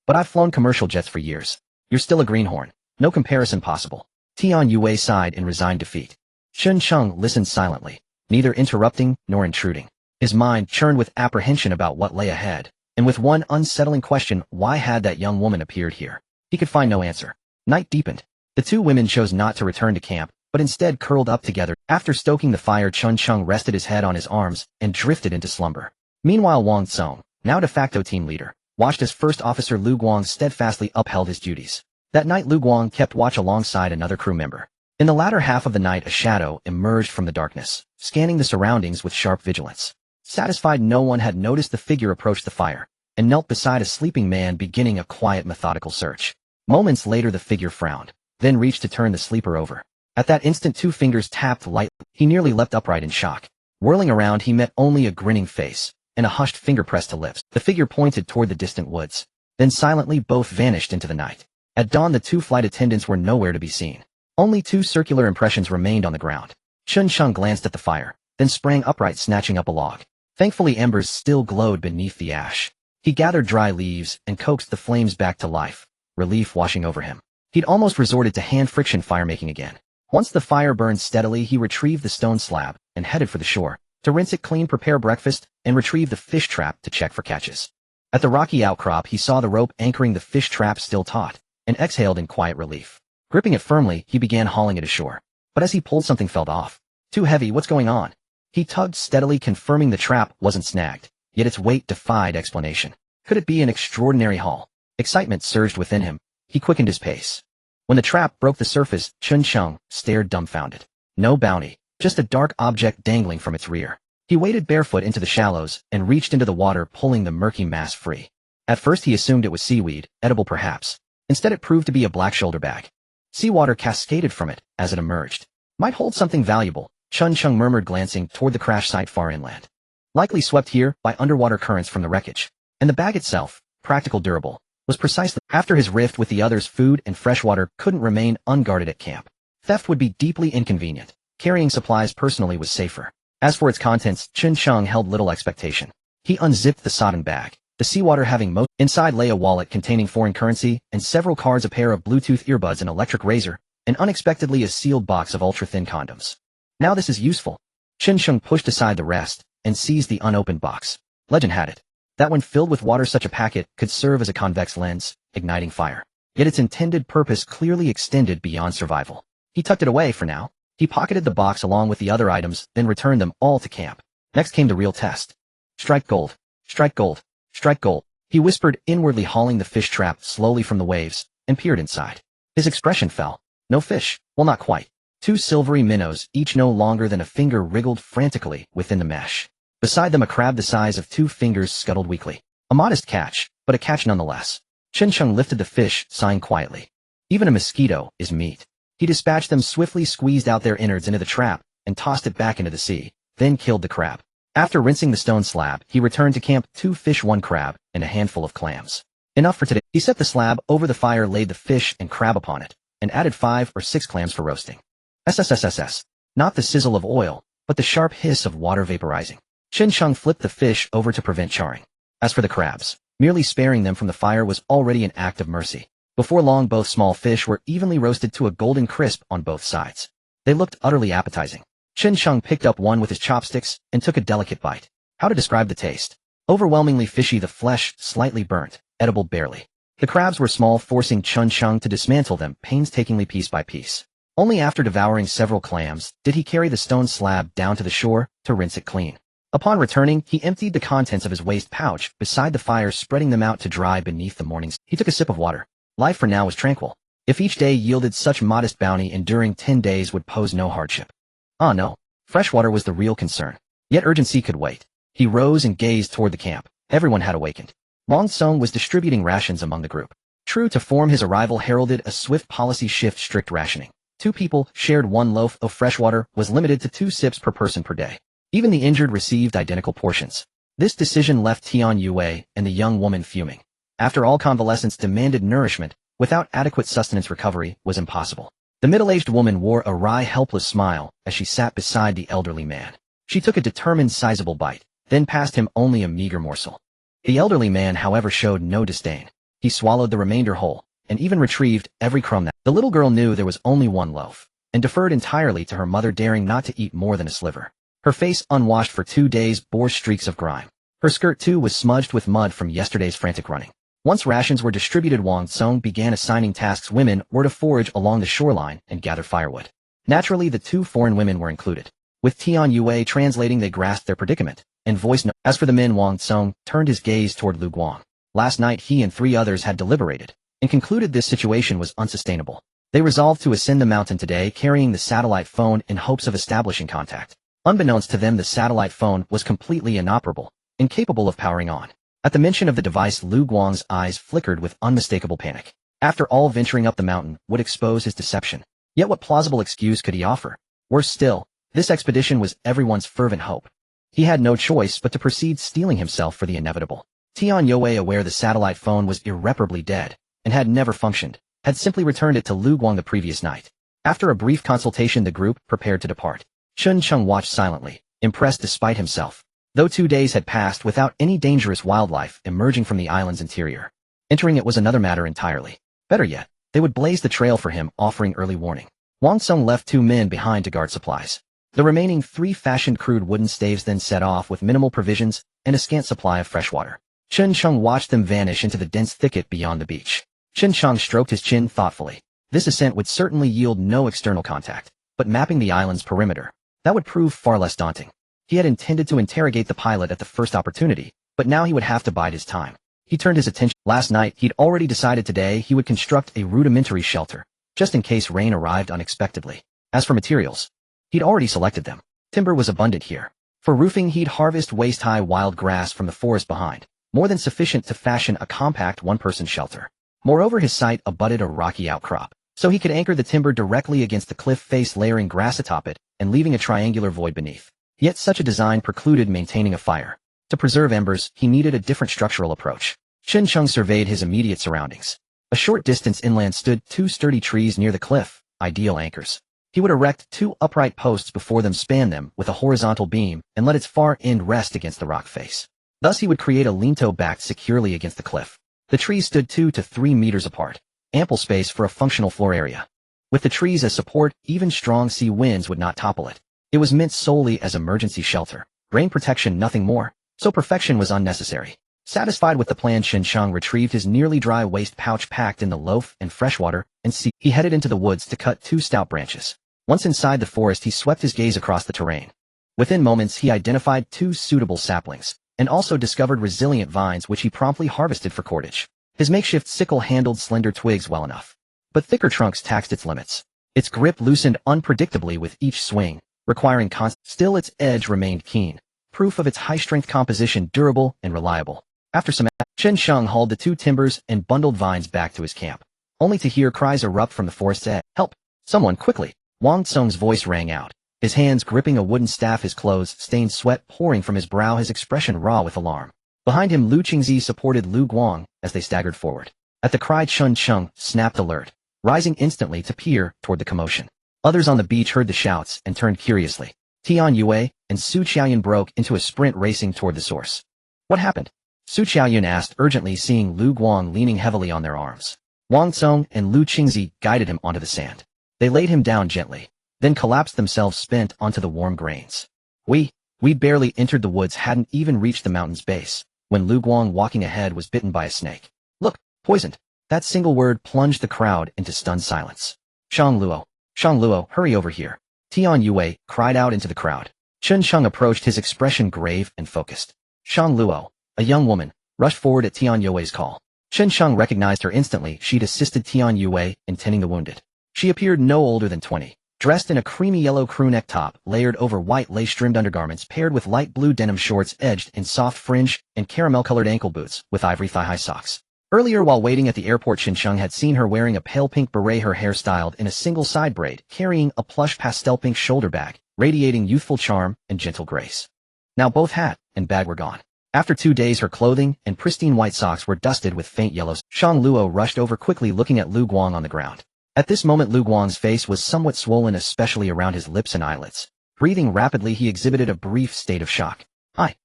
But I've flown commercial jets for years. You're still a greenhorn. No comparison possible. Tian Yue sighed in resigned defeat. Chun Chung listened silently, neither interrupting nor intruding. His mind churned with apprehension about what lay ahead, and with one unsettling question: why had that young woman appeared here? He could find no answer. Night deepened. The two women chose not to return to camp, but instead curled up together. After stoking the fire, Chun Chung rested his head on his arms and drifted into slumber. Meanwhile, Wang Tsong, now de facto team leader, watched as First Officer Lu Guang steadfastly upheld his duties. That night, Lu Guang kept watch alongside another crew member. In the latter half of the night, a shadow emerged from the darkness, scanning the surroundings with sharp vigilance. Satisfied no one had noticed, the figure approached the fire and knelt beside a sleeping man, beginning a quiet, methodical search. Moments later, the figure frowned, then reached to turn the sleeper over. At that instant, two fingers tapped lightly. He nearly leapt upright in shock. Whirling around, he met only a grinning face and a hushed finger pressed to lips. The figure pointed toward the distant woods. Then silently both vanished into the night. At dawn, the two flight attendants were nowhere to be seen. Only two circular impressions remained on the ground. Chun Chung glanced at the fire, then sprang upright, snatching up a log. Thankfully, embers still glowed beneath the ash. He gathered dry leaves and coaxed the flames back to life, relief washing over him. He'd almost resorted to hand friction firemaking again. Once the fire burned steadily, he retrieved the stone slab and headed for the shore, to rinse it clean, prepare breakfast, and retrieve the fish trap to check for catches. At the rocky outcrop, he saw the rope anchoring the fish trap still taut, and exhaled in quiet relief. Gripping it firmly, he began hauling it ashore. But as he pulled, something fell off. Too heavy, what's going on? He tugged steadily, confirming the trap wasn't snagged, yet its weight defied explanation. Could it be an extraordinary haul? Excitement surged within him. He quickened his pace. When the trap broke the surface, Chun Chung stared dumbfounded. No bounty, just a dark object dangling from its rear. He waded barefoot into the shallows and reached into the water, pulling the murky mass free. At first he assumed it was seaweed, edible perhaps. Instead it proved to be a black shoulder bag. Seawater cascaded from it as it emerged. Might hold something valuable, Chun Chung murmured, glancing toward the crash site far inland. Likely swept here by underwater currents from the wreckage. And the bag itself, practical, durable, was precisely. After his rift with the others, food and fresh water couldn't remain unguarded at camp. Theft would be deeply inconvenient. Carrying supplies personally was safer. As for its contents, Chun Chung held little expectation. He unzipped the sodden bag, the seawater having most. Inside lay a wallet containing foreign currency and several cards, a pair of Bluetooth earbuds, an electric razor, and unexpectedly a sealed box of ultra-thin condoms. Now this is useful. Chun Chung pushed aside the rest and seized the unopened box. Legend had it that when filled with water, such a packet could serve as a convex lens, igniting fire. Yet its intended purpose clearly extended beyond survival. He tucked it away for now. He pocketed the box along with the other items, then returned them all to camp. Next came the real test. Strike gold. Strike gold. Strike gold. He whispered inwardly, hauling the fish trap slowly from the waves, and peered inside. His expression fell. No fish. Well, not quite. Two silvery minnows, each no longer than a finger, wriggled frantically within the mesh. Beside them, a crab the size of two fingers scuttled weakly. A modest catch, but a catch nonetheless. Chun Chung lifted the fish, sighing quietly. Even a mosquito is meat. He dispatched them swiftly, squeezed out their innards into the trap, and tossed it back into the sea, then killed the crab. After rinsing the stone slab, he returned to camp, 2 fish, 1 crab, and a handful of clams. Enough for today. He set the slab over the fire, laid the fish and crab upon it, and added 5 or 6 clams for roasting. SSSSS. Not the sizzle of oil, but the sharp hiss of water vaporizing. Chun Chung flipped the fish over to prevent charring. As for the crabs, merely sparing them from the fire was already an act of mercy. Before long, both small fish were evenly roasted to a golden crisp on both sides. They looked utterly appetizing. Chun Chung picked up one with his chopsticks and took a delicate bite. How to describe the taste? Overwhelmingly fishy, the flesh slightly burnt, edible barely. The crabs were small, forcing Chun Chung to dismantle them painstakingly piece by piece. Only after devouring several clams did he carry the stone slab down to the shore to rinse it clean. Upon returning, he emptied the contents of his waist pouch beside the fire, spreading them out to dry beneath the morning sun. He took a sip of water. Life for now was tranquil. If each day yielded such modest bounty, enduring 10 days would pose no hardship. Ah no, freshwater was the real concern. Yet urgency could wait. He rose and gazed toward the camp. Everyone had awakened. Wang Song was distributing rations among the group. True to form, his arrival heralded a swift policy shift, strict rationing. Two people shared one loaf of fresh water was limited to 2 sips per person per day. Even the injured received identical portions. This decision left Tian Yue and the young woman fuming. After all, convalescence demanded nourishment, without adequate sustenance recovery was impossible. The middle-aged woman wore a wry, helpless smile as she sat beside the elderly man. She took a determined, sizable bite, then passed him only a meager morsel. The elderly man, however, showed no disdain. He swallowed the remainder whole, and even retrieved every crumb that. The little girl knew there was only one loaf, and deferred entirely to her mother, daring not to eat more than a sliver. Her face, unwashed for 2 days, bore streaks of grime. Her skirt, too, was smudged with mud from yesterday's frantic running. Once rations were distributed, Wang Song began assigning tasks. Women were to forage along the shoreline and gather firewood. Naturally, the 2 foreign women were included. With Tian Yue translating, they grasped their predicament, and voiced no. As for the men, Wang Song turned his gaze toward Lu Guang. Last night he and 3 others had deliberated, and concluded this situation was unsustainable. They resolved to ascend the mountain today, carrying the satellite phone in hopes of establishing contact. Unbeknownst to them, the satellite phone was completely inoperable, incapable of powering on. At the mention of the device, Lu Guang's eyes flickered with unmistakable panic. After all, venturing up the mountain would expose his deception. Yet what plausible excuse could he offer? Worse still, this expedition was everyone's fervent hope. He had no choice but to proceed, steeling himself for the inevitable. Tian Yue, aware the satellite phone was irreparably dead and had never functioned, had simply returned it to Lu Guang the previous night. After a brief consultation, the group prepared to depart. Chun Chung watched silently, impressed despite himself. Though 2 days had passed without any dangerous wildlife emerging from the island's interior, entering it was another matter entirely. Better yet, they would blaze the trail for him, offering early warning. Wang Song left 2 men behind to guard supplies. The remaining 3 fashioned crude wooden staves, then set off with minimal provisions and a scant supply of fresh water. Chun Chung watched them vanish into the dense thicket beyond the beach. Chun Chung stroked his chin thoughtfully. This ascent would certainly yield no external contact, but mapping the island's perimeter, that would prove far less daunting. He had intended to interrogate the pilot at the first opportunity, but now he would have to bide his time. He turned his attention. Last night, he'd already decided today he would construct a rudimentary shelter, just in case rain arrived unexpectedly. As for materials, he'd already selected them. Timber was abundant here. For roofing, he'd harvest waist-high wild grass from the forest behind, more than sufficient to fashion a compact one-person shelter. Moreover, his site abutted a rocky outcrop, so he could anchor the timber directly against the cliff face, layering grass atop it and leaving a triangular void beneath. Yet such a design precluded maintaining a fire. To preserve embers, he needed a different structural approach. Chun Chung surveyed his immediate surroundings. A short distance inland stood 2 sturdy trees near the cliff, ideal anchors. He would erect 2 upright posts before them, span them with a horizontal beam, and let its far end rest against the rock face. Thus he would create a lean-to backed securely against the cliff. The trees stood 2 to 3 meters apart, ample space for a functional floor area. With the trees as support, even strong sea winds would not topple it. It was meant solely as emergency shelter, rain protection, nothing more, so perfection was unnecessary. Satisfied with the plan, Chun Chung retrieved his nearly dry waste pouch packed in the loaf and fresh water, and he headed into the woods to cut 2 stout branches. Once inside the forest, he swept his gaze across the terrain. Within moments, he identified 2 suitable saplings, and also discovered resilient vines which he promptly harvested for cordage. His makeshift sickle handled slender twigs well enough, but thicker trunks taxed its limits. Its grip loosened unpredictably with each swing, requiring still its edge remained keen, proof of its high-strength composition, durable and reliable. After some Chun Chung hauled the 2 timbers and bundled vines back to his camp, only to hear cries erupt from the forest's edge. "Help! Someone, quickly!" Wang Song's voice rang out, his hands gripping a wooden staff, his clothes stained, sweat pouring from his brow, his expression raw with alarm. Behind him, Lu Qingzi supported Lu Guang as they staggered forward. At the cry, Chun Chung snapped alert, rising instantly to peer toward the commotion. Others on the beach heard the shouts and turned curiously. Tian Yue and Su Qiaoyun broke into a sprint, racing toward the source. "What happened?" Su Qiaoyun asked urgently, seeing Lu Guang leaning heavily on their arms. Wang Song and Lu Qingzi guided him onto the sand. They laid him down gently, then collapsed themselves spent onto the warm grains. We barely entered the woods, hadn't even reached the mountain's base, when Lu Guang, walking ahead, was bitten by a snake. "Look, poisoned." That single word plunged the crowd into stunned silence. Shang Luo, hurry over here." Tian Yue cried out into the crowd. Chun Chung approached, his expression grave and focused. Shang Luo, a young woman, rushed forward at Tian Yue's call. Chun Chung recognized her instantly. She'd assisted Tian Yue in tending the wounded. She appeared no older than 20, dressed in a creamy yellow crew neck top layered over white lace-trimmed undergarments paired with light blue denim shorts edged in soft fringe and caramel-colored ankle boots with ivory thigh-high socks. Earlier while waiting at the airport, Shin-chung had seen her wearing a pale pink beret, her hair styled in a single side braid, carrying a plush pastel pink shoulder bag, radiating youthful charm and gentle grace. Now both hat and bag were gone. After 2 days, her clothing and pristine white socks were dusted with faint yellows. Shang Luo rushed over quickly, looking at Lu Guang on the ground. At this moment, Lu Guang's face was somewhat swollen, especially around his lips and eyelids. Breathing rapidly, he exhibited a brief state of shock. I.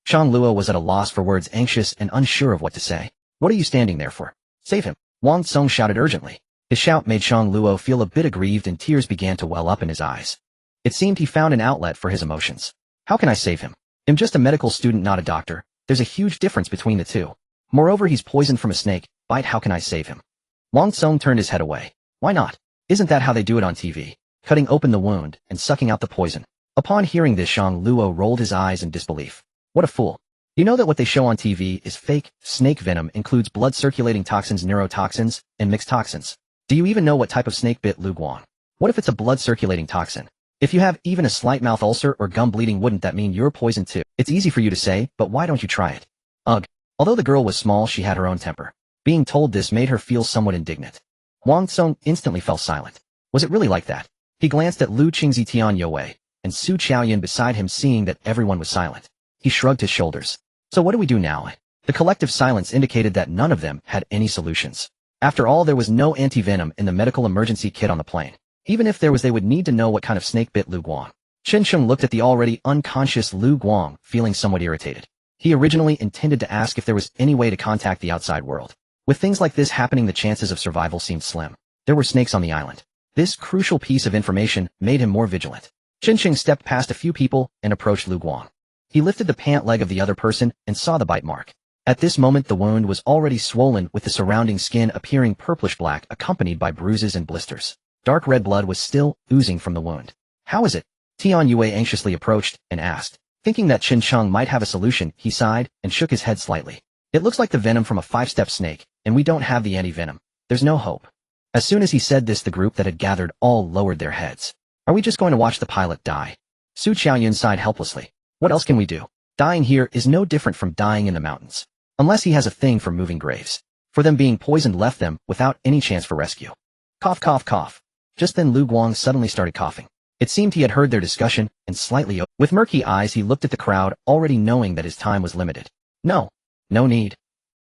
Shang Luo was at a loss for words, anxious and unsure of what to say. What are you standing there for? Save him! Wang Tsung shouted urgently. His shout made Shang Luo feel a bit aggrieved, and tears began to well up in his eyes. It seemed he found an outlet for his emotions. How can I save him? I'm just a medical student, not a doctor. There's a huge difference between the two. Moreover, he's poisoned from a snake bite. How can I save him? Wang Tsung turned his head away. Why not? Isn't that how they do it on TV? Cutting open the wound and sucking out the poison. Upon hearing this, Shang Luo rolled his eyes in disbelief. What a fool. You know that what they show on TV is fake. Snake venom includes blood-circulating toxins, neurotoxins, and mixed toxins. Do you even know what type of snake bit Lu Guang? What if it's a blood-circulating toxin? If you have even a slight mouth ulcer or gum bleeding, wouldn't that mean you're poisoned too? It's easy for you to say, but why don't you try it? Ugh. Although the girl was small, she had her own temper. Being told this made her feel somewhat indignant. Wang Tsung instantly fell silent. Was it really like that? He glanced at Lu Qingzi, Tian Yue, and Su Chaoyun beside him, seeing that everyone was silent. He shrugged his shoulders. So what do we do now? The collective silence indicated that none of them had any solutions. After all, there was no anti-venom in the medical emergency kit on the plane. Even if there was, they would need to know what kind of snake bit Lu Guang. Chen-chung looked at the already unconscious Lu Guang, feeling somewhat irritated. He originally intended to ask if there was any way to contact the outside world. With things like this happening, the chances of survival seemed slim. There were snakes on the island. This crucial piece of information made him more vigilant. Chen-chung stepped past a few people and approached Lu Guang. He lifted the pant leg of the other person and saw the bite mark. At this moment, the wound was already swollen, with the surrounding skin appearing purplish black, accompanied by bruises and blisters. Dark red blood was still oozing from the wound. How is it? Tian Yue anxiously approached and asked. Thinking that Chen-chung might have a solution, he sighed and shook his head slightly. It looks like the venom from a 5-step snake, and we don't have the anti-venom. There's no hope. As soon as he said this, the group that had gathered all lowered their heads. Are we just going to watch the pilot die? Su Chaoyun sighed helplessly. What else can we do? Dying here is no different from dying in the mountains. Unless he has a thing for moving graves. For them, being poisoned left them without any chance for rescue. Cough, cough, cough. Just then Lu Guang suddenly started coughing. It seemed he had heard their discussion, and slightly with murky eyes he looked at the crowd, already knowing that his time was limited. No need.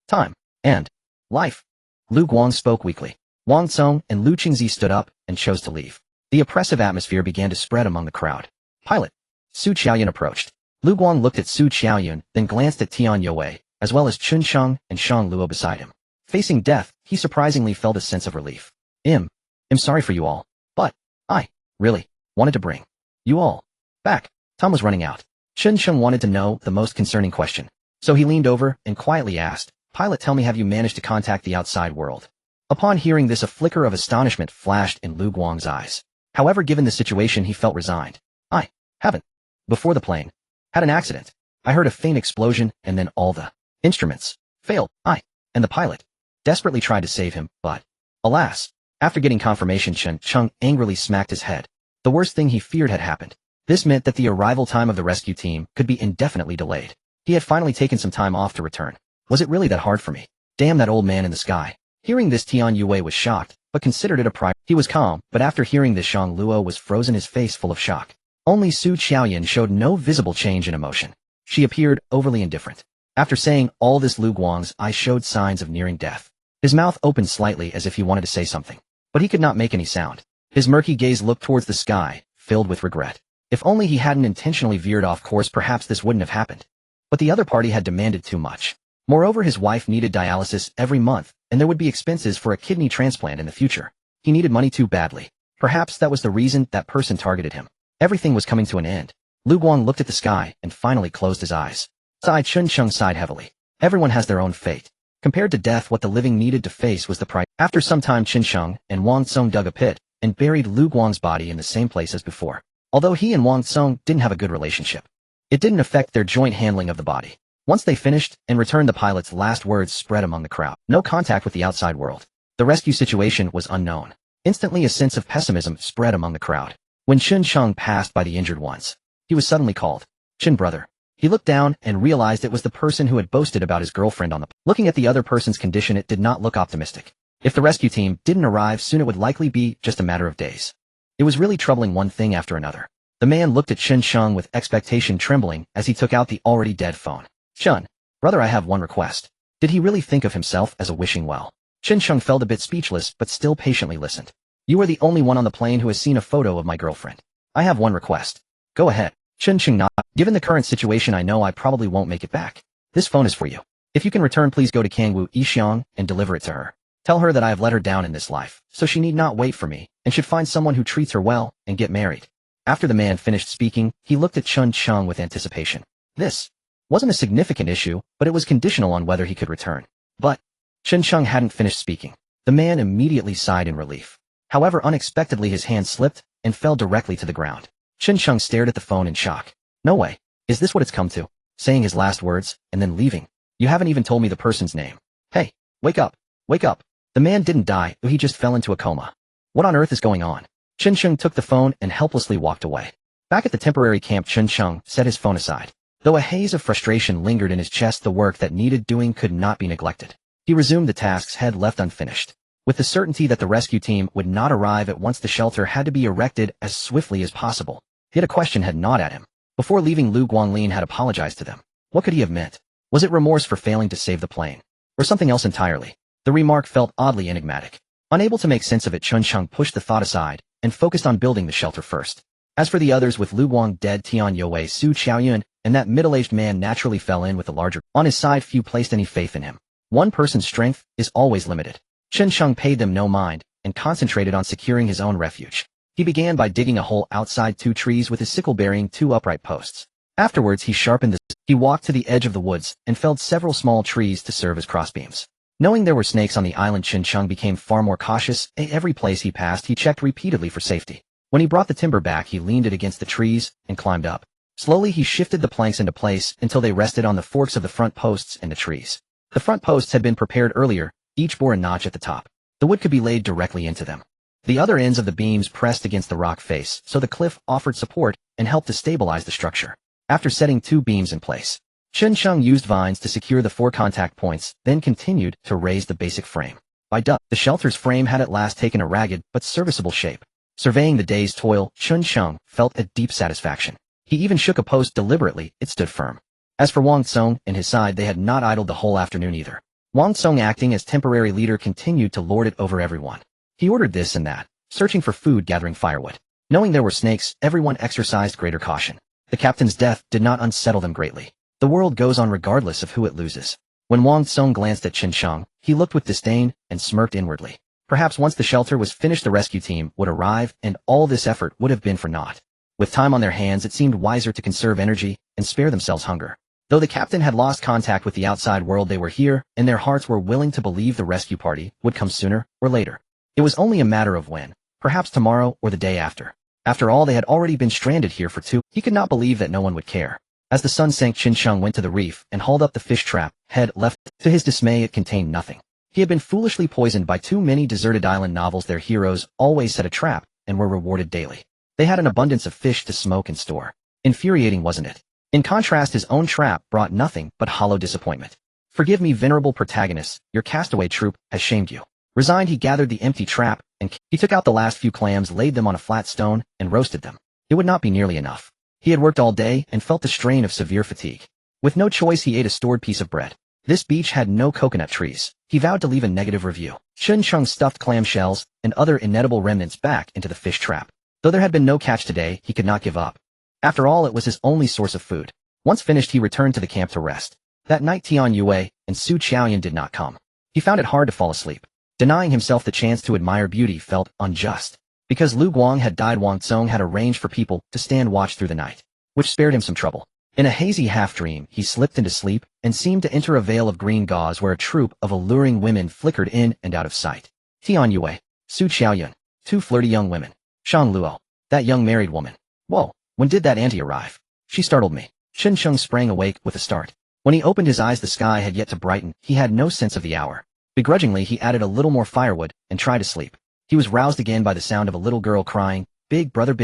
Time. And life. Lu Guang spoke weakly. Wang Tsung and Lu Qingzi stood up and chose to leave. The oppressive atmosphere began to spread among the crowd. Pilot. Su Chaoyun approached. Lu Guang looked at Su Chaoyun, then glanced at Tian Yue, as well as Chen-chung and Shang Luo beside him. Facing death, he surprisingly felt a sense of relief. I'm sorry for you all, but I really wanted to bring you all back. Time was running out. Chen-chung wanted to know the most concerning question. So he leaned over and quietly asked, Pilot, tell me, have you managed to contact the outside world? Upon hearing this, a flicker of astonishment flashed in Lu Guang's eyes. However, given the situation, he felt resigned. I haven't. Before the plane had an accident, I heard a faint explosion, and then all the instruments failed. And the pilot desperately tried to save him, but alas. After getting confirmation, Chen-chung angrily smacked his head. The worst thing he feared had happened. This meant that the arrival time of the rescue team could be indefinitely delayed. He had finally taken some time off to return. Was it really that hard for me? Damn that old man in the sky. Hearing this, Tian Yue was shocked, but considered it a priority. He was calm, but after hearing this, Shang Luo was frozen, his face full of shock. Only Su Chaoyun showed no visible change in emotion. She appeared overly indifferent. After saying all this, Lu Guang's eyes showed signs of nearing death. His mouth opened slightly as if he wanted to say something, but he could not make any sound. His murky gaze looked towards the sky, filled with regret. If only he hadn't intentionally veered off course, perhaps this wouldn't have happened. But the other party had demanded too much. Moreover, his wife needed dialysis every month, and there would be expenses for a kidney transplant in the future. He needed money too badly. Perhaps that was the reason that person targeted him. Everything was coming to an end. Lu Guang looked at the sky and finally closed his eyes. Chen-chung sighed heavily. Everyone has their own fate. Compared to death, what the living needed to face was the price. After some time, Chen-chung and Wang Tsung dug a pit and buried Lu Guang's body in the same place as before. Although he and Wang Tsung didn't have a good relationship, it didn't affect their joint handling of the body. Once they finished and returned, the pilot's last words spread among the crowd. No contact with the outside world. The rescue situation was unknown. Instantly, a sense of pessimism spread among the crowd. When Chen-chung passed by the injured ones, he was suddenly called, Chen brother. He looked down and realized it was the person who had boasted about his girlfriend on the. Looking at the other person's condition, it did not look optimistic. If the rescue team didn't arrive soon, it would likely be just a matter of days. It was really troubling, one thing after another. The man looked at Chen Sheng with expectation trembling as he took out the already dead phone. Chun, brother, I have one request. Did he really think of himself as a wishing well? Chen Sheng felt a bit speechless but still patiently listened. You are the only one on the plane who has seen a photo of my girlfriend. I have one request. Go ahead. Chen Sheng nodded. Given the current situation, I know I probably won't make it back. This phone is for you. If you can return, please go to Kangwu Yixiang and deliver it to her. Tell her that I have let her down in this life, so she need not wait for me, and should find someone who treats her well and get married. After the man finished speaking, he looked at Chen Sheng with anticipation. This wasn't a significant issue, but it was conditional on whether he could return. But Chen Sheng hadn't finished speaking. The man immediately sighed in relief. However, unexpectedly his hand slipped and fell directly to the ground. Chen Sheng stared at the phone in shock. No way. Is this what it's come to? Saying his last words, and then leaving. You haven't even told me the person's name. Hey, wake up. Wake up. The man didn't die, he just fell into a coma. What on earth is going on? Chen Sheng took the phone and helplessly walked away. Back at the temporary camp, Chen Sheng set his phone aside. Though a haze of frustration lingered in his chest, the work that needed doing could not be neglected. He resumed the tasks had left unfinished. With the certainty that the rescue team would not arrive at once, the shelter had to be erected as swiftly as possible. Yet a question had gnawed at him. Before leaving, Lu Guanglin had apologized to them. What could he have meant? Was it remorse for failing to save the plane? Or something else entirely? The remark felt oddly enigmatic. Unable to make sense of it, Chen Sheng pushed the thought aside and focused on building the shelter first. As for the others, with Lu Guang dead, Tian Yue, Su Qiaoyun, and that middle-aged man naturally fell in with the larger. On his side, few placed any faith in him. One person's strength is always limited. Chen Sheng paid them no mind and concentrated on securing his own refuge. He began by digging a hole outside 2 trees with his sickle bearing 2 upright posts. Afterwards, he sharpened the. He walked to the edge of the woods and felled several small trees to serve as crossbeams. Knowing there were snakes on the island, Chen Sheng became far more cautious. Every place he passed, he checked repeatedly for safety. When he brought the timber back, he leaned it against the trees and climbed up. Slowly, he shifted the planks into place until they rested on the forks of the front posts in the trees. The front posts had been prepared earlier, each bore a notch at the top. The wood could be laid directly into them. The other ends of the beams pressed against the rock face, so the cliff offered support and helped to stabilize the structure. After setting 2 beams in place, Chen Sheng used vines to secure the 4 contact points, then continued to raise the basic frame. By dusk, the shelter's frame had at last taken a ragged but serviceable shape. Surveying the day's toil, Chen Sheng felt a deep satisfaction. He even shook a post deliberately. It stood firm. As for Wang Tsong and his side, they had not idled the whole afternoon either. Wang Tsong, acting as temporary leader, continued to lord it over everyone. He ordered this and that, searching for food, gathering firewood. Knowing there were snakes, everyone exercised greater caution. The captain's death did not unsettle them greatly. The world goes on regardless of who it loses. When Wang Tsong glanced at Chen Sheng, he looked with disdain and smirked inwardly. Perhaps once the shelter was finished, the rescue team would arrive, and all this effort would have been for naught. With time on their hands, it seemed wiser to conserve energy and spare themselves hunger. Though the captain had lost contact with the outside world, they were here, and their hearts were willing to believe the rescue party would come sooner or later. It was only a matter of when, perhaps tomorrow or the day after. After all, they had already been stranded here for 2. He could not believe that no one would care. As the sun sank, Chen Sheng went to the reef and hauled up the fish trap. Head left. To his dismay, it contained nothing. He had been foolishly poisoned by too many deserted island novels. Their heroes always set a trap and were rewarded daily. They had an abundance of fish to smoke and store. Infuriating, wasn't it? In contrast, his own trap brought nothing but hollow disappointment. Forgive me, venerable protagonists, your castaway troop has shamed you. Resigned, he gathered the empty trap, and he took out the last few clams, laid them on a flat stone, and roasted them. It would not be nearly enough. He had worked all day and felt the strain of severe fatigue. With no choice, he ate a stored piece of bread. This beach had no coconut trees. He vowed to leave a negative review. Chen Sheng stuffed clam shells and other inedible remnants back into the fish trap. Though there had been no catch today, he could not give up. After all, it was his only source of food. Once finished, he returned to the camp to rest. That night, Tian Yue and Su Qiaoyun did not come. He found it hard to fall asleep. Denying himself the chance to admire beauty felt unjust. Because Lu Guang had died, Wang Tsong had arranged for people to stand watch through the night, which spared him some trouble. In a hazy half-dream, he slipped into sleep and seemed to enter a veil of green gauze where a troop of alluring women flickered in and out of sight. Tian Yue, Su Qiaoyun, 2 flirty young women. Shang Luo, that young married woman. Whoa, when did that auntie arrive? She startled me. Chen Sheng sprang awake with a start. When he opened his eyes, the sky had yet to brighten. He had no sense of the hour. Begrudgingly, he added a little more firewood and tried to sleep. He was roused again by the sound of a little girl crying, "Big brother,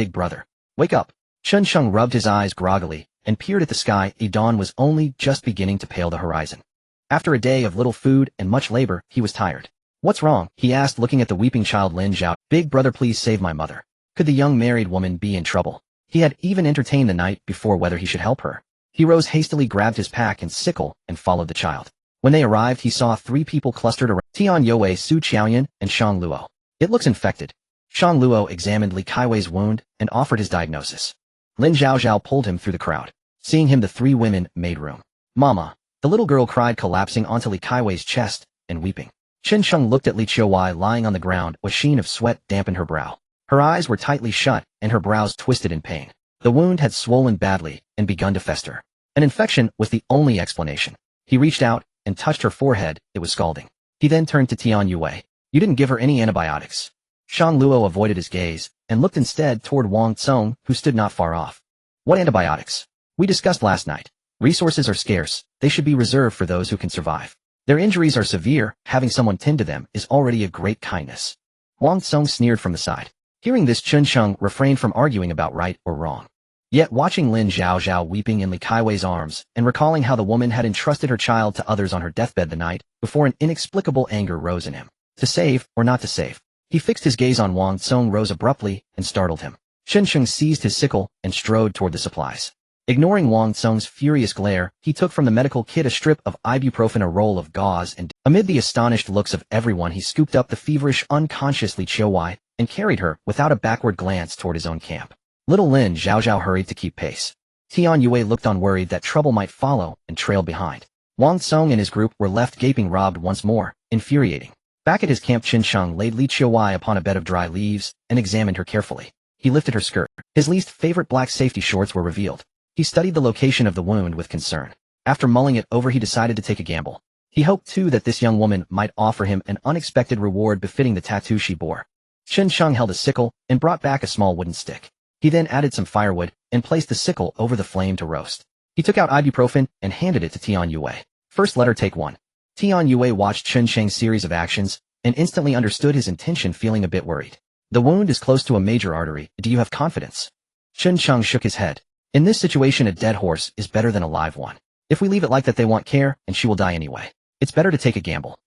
wake up." Chen Sheng rubbed his eyes groggily and peered at the sky. The dawn was only just beginning to pale the horizon. After a day of little food and much labor, he was tired. "What's wrong?" he asked, looking at the weeping child Lin Zhao. "Big brother, please save my mother." Could the young married woman be in trouble? He had even entertained the night before whether he should help her. He rose hastily, grabbed his pack and sickle, and followed the child. When they arrived, he saw 3 people clustered around: Tian Yue, Su Qiaoyan, and Shang Luo. "It looks infected." Shang Luo examined Li Kaiwei's wound and offered his diagnosis. Lin Zhaozhao pulled him through the crowd. Seeing him, the 3 women made room. "Mama!" The little girl cried, collapsing onto Li Kaiwei's chest and weeping. Chen Sheng looked at Li Qiuwei lying on the ground. A sheen of sweat dampened her brow. Her eyes were tightly shut, and her brows twisted in pain. The wound had swollen badly and begun to fester. An infection was the only explanation. He reached out and touched her forehead. It was scalding. He then turned to Tian Yue. "You didn't give her any antibiotics." Shang Luo avoided his gaze and looked instead toward Wang Tsong, who stood not far off. "What antibiotics? We discussed last night. Resources are scarce. They should be reserved for those who can survive. Their injuries are severe. Having someone tend to them is already a great kindness." Wang Tsong sneered from the side. Hearing this, Chen Sheng refrained from arguing about right or wrong. Yet watching Lin Zhaozhao weeping in Li Kaiwei's arms and recalling how the woman had entrusted her child to others on her deathbed the night before, an inexplicable anger rose in him. To save or not to save? He fixed his gaze on Wang Tsong, rose abruptly, and startled him. Chen Sheng seized his sickle and strode toward the supplies. Ignoring Wang Tsong's furious glare, he took from the medical kit a strip of ibuprofen, a roll of gauze, and, amid the astonished looks of everyone, he scooped up the feverish, unconscious Li Qiuwei and carried her without a backward glance toward his own camp. Little Lin Zhaozhao hurried to keep pace. Tian Yue looked on, worried that trouble might follow, and trailed behind. Wang Tsong and his group were left gaping, robbed once more, infuriating. Back at his camp, Chen Sheng laid Li Qiuwei upon a bed of dry leaves and examined her carefully. He lifted her skirt. His least favorite black safety shorts were revealed. He studied the location of the wound with concern. After mulling it over, he decided to take a gamble. He hoped, too, that this young woman might offer him an unexpected reward befitting the tattoo she bore. Chen Sheng held a sickle and brought back a small wooden stick. He then added some firewood and placed the sickle over the flame to roast. He took out ibuprofen and handed it to Tian Yue. "First, let her take one." Tian Yue watched Chen Sheng's series of actions and instantly understood his intention, feeling a bit worried. "The wound is close to a major artery. Do you have confidence?" Chen Sheng shook his head. "In this situation, a dead horse is better than a live one. If we leave it like that, they want care, and she will die anyway. It's better to take a gamble."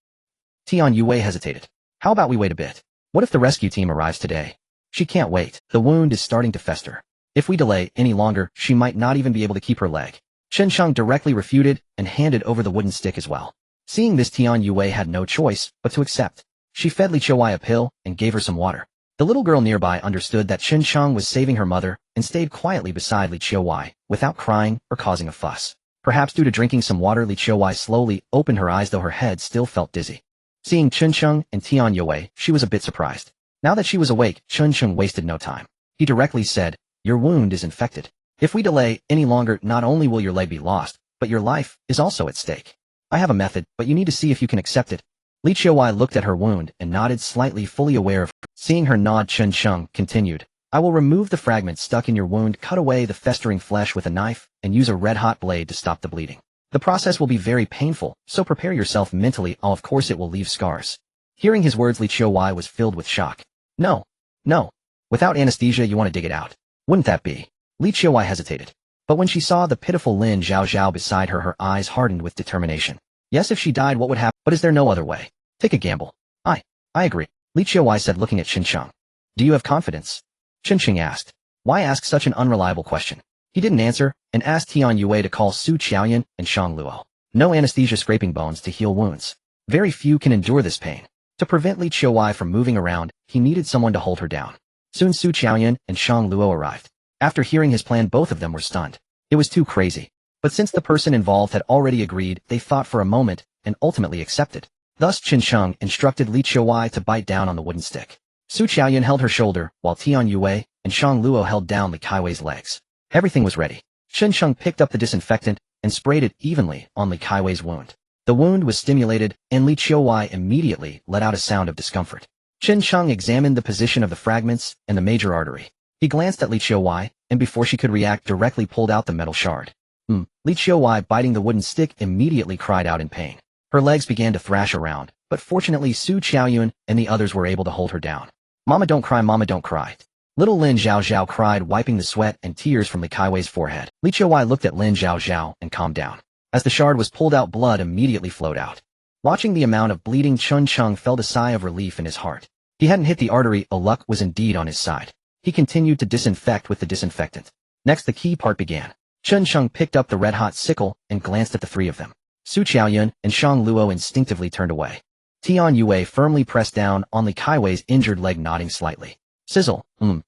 Tian Yue hesitated. "How about we wait a bit? What if the rescue team arrives today?" "She can't wait. The wound is starting to fester. If we delay any longer, she might not even be able to keep her leg." Chen Sheng directly refuted and handed over the wooden stick as well. Seeing this, Tian Yue had no choice but to accept. She fed Li Qiuwei a pill and gave her some water. The little girl nearby understood that Chen Sheng was saving her mother and stayed quietly beside Li Qiuwei without crying or causing a fuss. Perhaps due to drinking some water, Li Qiuwei slowly opened her eyes, though her head still felt dizzy. Seeing Chen Sheng and Tian Yue, she was a bit surprised. Now that she was awake, Chen Sheng wasted no time. He directly said, "Your wound is infected. If we delay any longer, not only will your leg be lost, but your life is also at stake. I have a method, but you need to see if you can accept it." Li Qiuwei looked at her wound and nodded slightly, fully aware of her. Seeing her nod, Chen Sheng continued, "I will remove the fragments stuck in your wound, cut away the festering flesh with a knife, and use a red-hot blade to stop the bleeding. The process will be very painful, so prepare yourself mentally. Of course it will leave scars." Hearing his words, Li Qiuwei was filled with shock. No. Without anesthesia, you want to dig it out? Wouldn't that be?" Li Qiuwei hesitated. But when she saw the pitiful Lin Zhaozhao beside her, her eyes hardened with determination. "Yes, if she died, what would happen? But is there no other way? Take a gamble." I agree," Li Qiuwei said, looking at Chen Sheng. "Do you have confidence?" Chen Sheng asked. Why ask such an unreliable question? He didn't answer, and asked Tian Yue to call Su Qiaoyan and Shang Luo. No anesthesia, scraping bones to heal wounds. Very few can endure this pain. To prevent Li Qiuwei from moving around, he needed someone to hold her down. Soon Su Qiaoyan and Shang Luo arrived. After hearing his plan, both of them were stunned. It was too crazy. But since the person involved had already agreed, they thought for a moment and ultimately accepted. Thus Chen Sheng instructed Li Qiuwei to bite down on the wooden stick. Su Qiaoyan held her shoulder, while Tian Yue and Shang Luo held down Li Kaiwei's legs. Everything was ready. Chen Sheng picked up the disinfectant and sprayed it evenly on Li Kaiwei's wound. The wound was stimulated, and Li Qiuwei immediately let out a sound of discomfort. Chen Sheng examined the position of the fragments and the major artery. He glanced at Li Qiuwei, and before she could react, directly pulled out the metal shard. Li Qiuwei, biting the wooden stick, immediately cried out in pain. Her legs began to thrash around, but fortunately Su Qiaoyan and the others were able to hold her down. "Mama, don't cry, Mama, don't cry." Little Lin Zhao cried, wiping the sweat and tears from Li Kaiwei's forehead. Li Qiuwei looked at Lin Zhao and calmed down. As the shard was pulled out, blood immediately flowed out. Watching the amount of bleeding, Chun Chung felt a sigh of relief in his heart. He hadn't hit the artery, luck was indeed on his side. He continued to disinfect with the disinfectant. Next the key part began. Chun Chung picked up the red-hot sickle and glanced at the three of them. Su Qiaoyun and Shang Luo instinctively turned away. Tian Yue firmly pressed down on Li Kaiwei's injured leg, nodding slightly. Sizzle,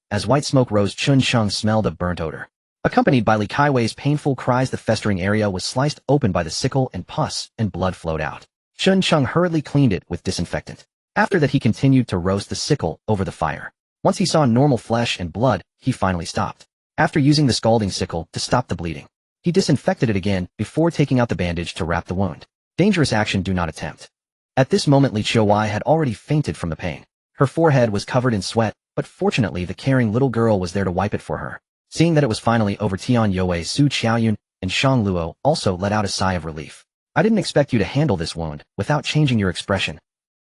as white smoke rose, Chun Chung smelled a burnt odor. Accompanied by Li Kaiwei's painful cries, the festering area was sliced open by the sickle and pus and blood flowed out. Chun Chung hurriedly cleaned it with disinfectant. After that he continued to roast the sickle over the fire. Once he saw normal flesh and blood, he finally stopped. After using the scalding sickle to stop the bleeding, he disinfected it again before taking out the bandage to wrap the wound. Dangerous action, do not attempt. At this moment Li Qiuwei had already fainted from the pain. Her forehead was covered in sweat, but fortunately the caring little girl was there to wipe it for her. Seeing that it was finally over, Tian Yue, Su Qiaoyun, and Shang Luo also let out a sigh of relief. I didn't expect you to handle this wound without changing your expression.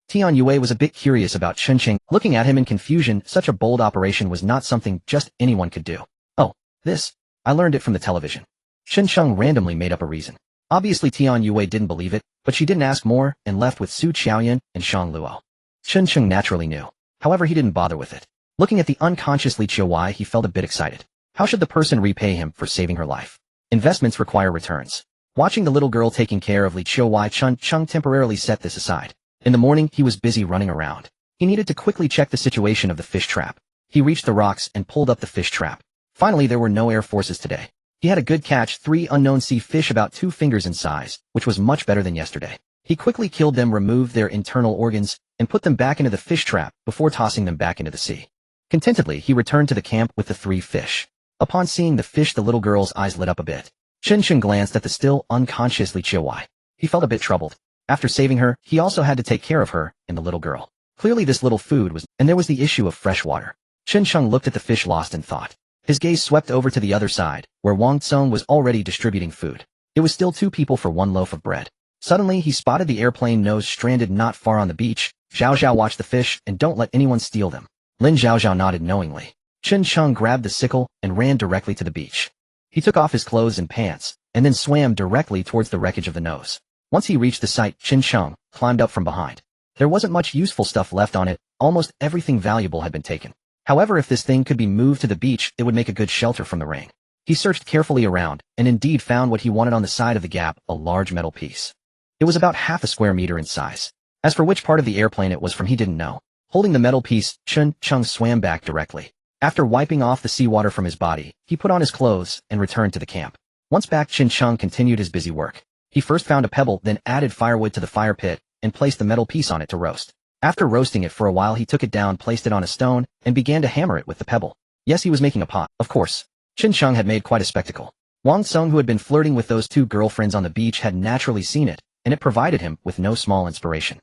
Tian Yue was a bit curious about Chun Chung. Looking at him in confusion, such a bold operation was not something just anyone could do. Oh, this. I learned it from the television. Chun Chung randomly made up a reason. Obviously Tian Yue didn't believe it, but she didn't ask more and left with Su Qiaoyun and Shang Luo. Chun Chung naturally knew. However, he didn't bother with it. Looking at the unconscious Li Qiuwei, he felt a bit excited. How should the person repay him for saving her life? Investments require returns. Watching the little girl taking care of Li Qiuwei, Chun Chung temporarily set this aside. In the morning, he was busy running around. He needed to quickly check the situation of the fish trap. He reached the rocks and pulled up the fish trap. Finally, there were no air forces today. He had a good catch, 3 unknown sea fish about 2 fingers in size, which was much better than yesterday. He quickly killed them, removed their internal organs, and put them back into the fish trap before tossing them back into the sea. Contentedly, he returned to the camp with the 3 fish. Upon seeing the fish, the little girl's eyes lit up a bit. Chun Chung glanced at the still unconscious Li Qiuwei. He felt a bit troubled. After saving her, he also had to take care of her and the little girl. Clearly this little food was, and there was the issue of fresh water. Chun Chung looked at the fish, lost in thought. His gaze swept over to the other side, where Wang Tsong was already distributing food. It was still 2 people for 1 loaf of bread. Suddenly, he spotted the airplane nose stranded not far on the beach. Zhao Zhao, watch the fish and don't let anyone steal them. Lin Zhao Zhao nodded knowingly. Chun Chung grabbed the sickle and ran directly to the beach. He took off his clothes and pants, and then swam directly towards the wreckage of the nose. Once he reached the site, Chun Chung climbed up from behind. There wasn't much useful stuff left on it, almost everything valuable had been taken. However, if this thing could be moved to the beach, it would make a good shelter from the rain. He searched carefully around, and indeed found what he wanted on the side of the gap, a large metal piece. It was about half a square meter in size. As for which part of the airplane it was from, he didn't know. Holding the metal piece, Chun Chung swam back directly. After wiping off the seawater from his body, he put on his clothes and returned to the camp. Once back, Chun Chung continued his busy work. He first found a pebble, then added firewood to the fire pit, and placed the metal piece on it to roast. After roasting it for a while, he took it down, placed it on a stone, and began to hammer it with the pebble. Yes, he was making a pot, of course. Chun Chung had made quite a spectacle. Wang Tsong, who had been flirting with those 2 girlfriends on the beach, had naturally seen it, and it provided him with no small inspiration.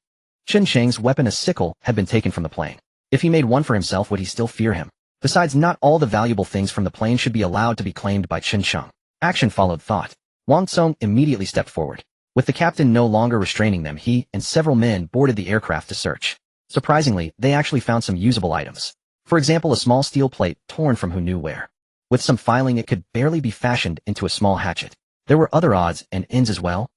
Chun Cheng's weapon, a sickle, had been taken from the plane. If he made one for himself, would he still fear him? Besides, not all the valuable things from the plane should be allowed to be claimed by Chun Chung. Action followed thought. Wang Tsong immediately stepped forward. With the captain no longer restraining them, he and several men boarded the aircraft to search. Surprisingly, they actually found some usable items. For example, a small steel plate torn from who knew where. With some filing, it could barely be fashioned into a small hatchet. There were other odds and ends as well.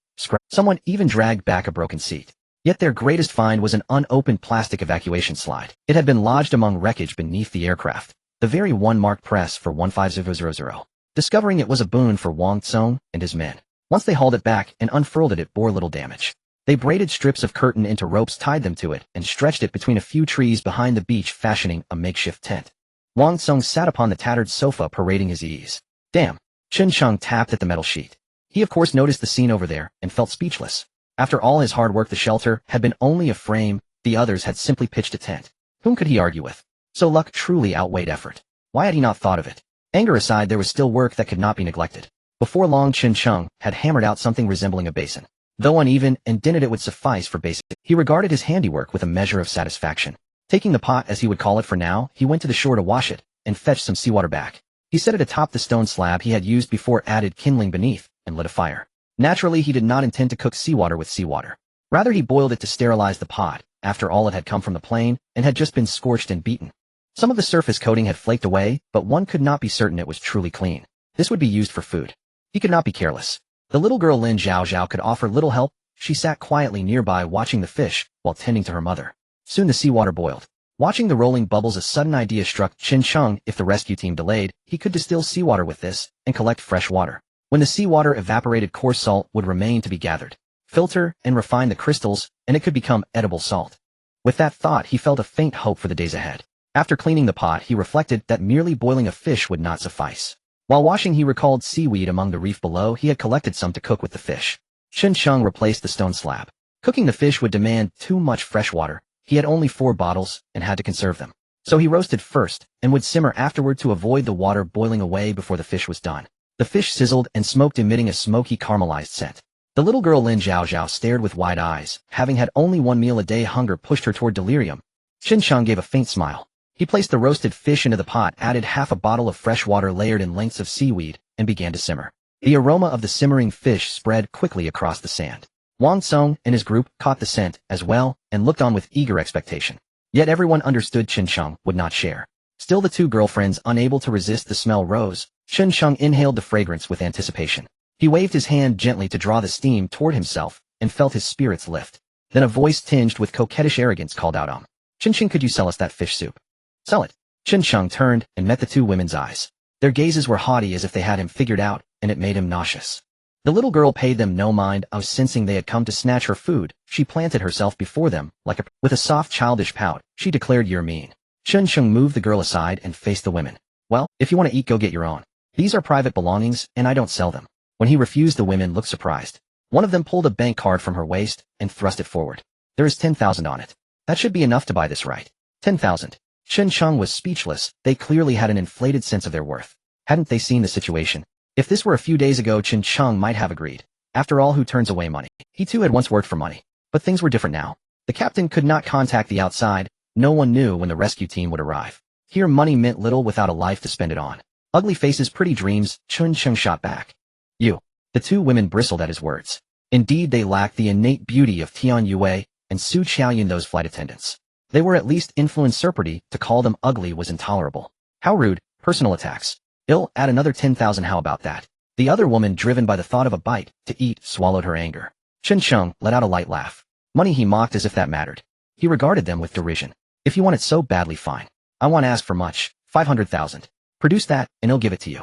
Someone even dragged back a broken seat. Yet their greatest find was an unopened plastic evacuation slide. It had been lodged among wreckage beneath the aircraft, the very one marked press for 15000. Discovering it was a boon for Wang Tsong and his men. Once they hauled it back and unfurled it, it bore little damage. They braided strips of curtain into ropes, tied them to it, and stretched it between a few trees behind the beach, fashioning a makeshift tent. Wang Tsong sat upon the tattered sofa, parading his ease. Damn! Chun Chung tapped at the metal sheet. He of course noticed the scene over there, and felt speechless. After all his hard work, the shelter had been only a frame, the others had simply pitched a tent. Whom could he argue with? So luck truly outweighed effort. Why had he not thought of it? Anger aside, there was still work that could not be neglected. Before long, Chun Chung had hammered out something resembling a basin. Though uneven and dented, it would suffice for basic. He regarded his handiwork with a measure of satisfaction. Taking the pot, as he would call it for now, he went to the shore to wash it, and fetched some seawater back. He set it atop the stone slab he had used before, added kindling beneath, and lit a fire. Naturally, he did not intend to cook seawater with seawater. Rather, he boiled it to sterilize the pot. After all, it had come from the plane, and had just been scorched and beaten. Some of the surface coating had flaked away, but one could not be certain it was truly clean. This would be used for food. He could not be careless. The little girl Lin Zhao Zhao could offer little help. She sat quietly nearby watching the fish while tending to her mother. Soon the seawater boiled. Watching the rolling bubbles, a sudden idea struck Qin Sheng. If the rescue team delayed, he could distill seawater with this and collect fresh water. When the seawater evaporated, coarse salt would remain to be gathered. Filter and refine the crystals, and it could become edible salt. With that thought, he felt a faint hope for the days ahead. After cleaning the pot, he reflected that merely boiling a fish would not suffice. While washing, he recalled seaweed among the reef below. He had collected some to cook with the fish. Qin Sheng replaced the stone slab. Cooking the fish would demand too much fresh water. He had only 4 bottles and had to conserve them. So he roasted first and would simmer afterward to avoid the water boiling away before the fish was done. The fish sizzled and smoked, emitting a smoky caramelized scent. The little girl Lin Zhao Zhao stared with wide eyes. Having had only 1 meal a day, hunger pushed her toward delirium. Qin Sheng gave a faint smile. He placed the roasted fish into the pot, added half a bottle of fresh water layered in lengths of seaweed, and began to simmer. The aroma of the simmering fish spread quickly across the sand. Wang Song and his group caught the scent as well and looked on with eager expectation. Yet everyone understood Qin Sheng would not share. Still, the 2 girlfriends, unable to resist the smell, rose. Qin Sheng inhaled the fragrance with anticipation. He waved his hand gently to draw the steam toward himself and felt his spirits lift. Then a voice tinged with coquettish arrogance called out, Qin Sheng, could you sell us that fish soup? Sell it. Qin Sheng turned and met the 2 women's eyes. Their gazes were haughty, as if they had him figured out, and it made him nauseous. The little girl paid them no mind. Sensing they had come to snatch her food, she planted herself before them with a soft childish pout. She declared, "You're mean." Qin Sheng moved the girl aside and faced the women. "Well, if you want to eat, go get your own. These are private belongings, and I don't sell them." When he refused, the women looked surprised. One of them pulled a bank card from her waist and thrust it forward. "There is 10,000 on it. That should be enough to buy this, right?" 10,000. Qin Sheng was speechless. They clearly had an inflated sense of their worth. Hadn't they seen the situation? If this were a few days ago, Qin Sheng might have agreed. After all, who turns away money? He too had once worked for money. But things were different now. The captain could not contact the outside. No one knew when the rescue team would arrive. Here, money meant little without a life to spend it on. Ugly faces, pretty dreams, Qin Sheng shot back. "You." The 2 women bristled at his words. Indeed, they lacked the innate beauty of Tian Yue and Su Qiaoyun, those flight attendants. They were at least influencerpity. To call them ugly was intolerable. How rude. Personal attacks. Ill. Add another 10,000. How about that? The other woman, driven by the thought of a bite to eat, swallowed her anger. Qin Sheng let out a light laugh. Money, he mocked, as if that mattered. He regarded them with derision. "If you want it so badly, fine. I won't ask for much. 500,000. Produce that, and he'll give it to you."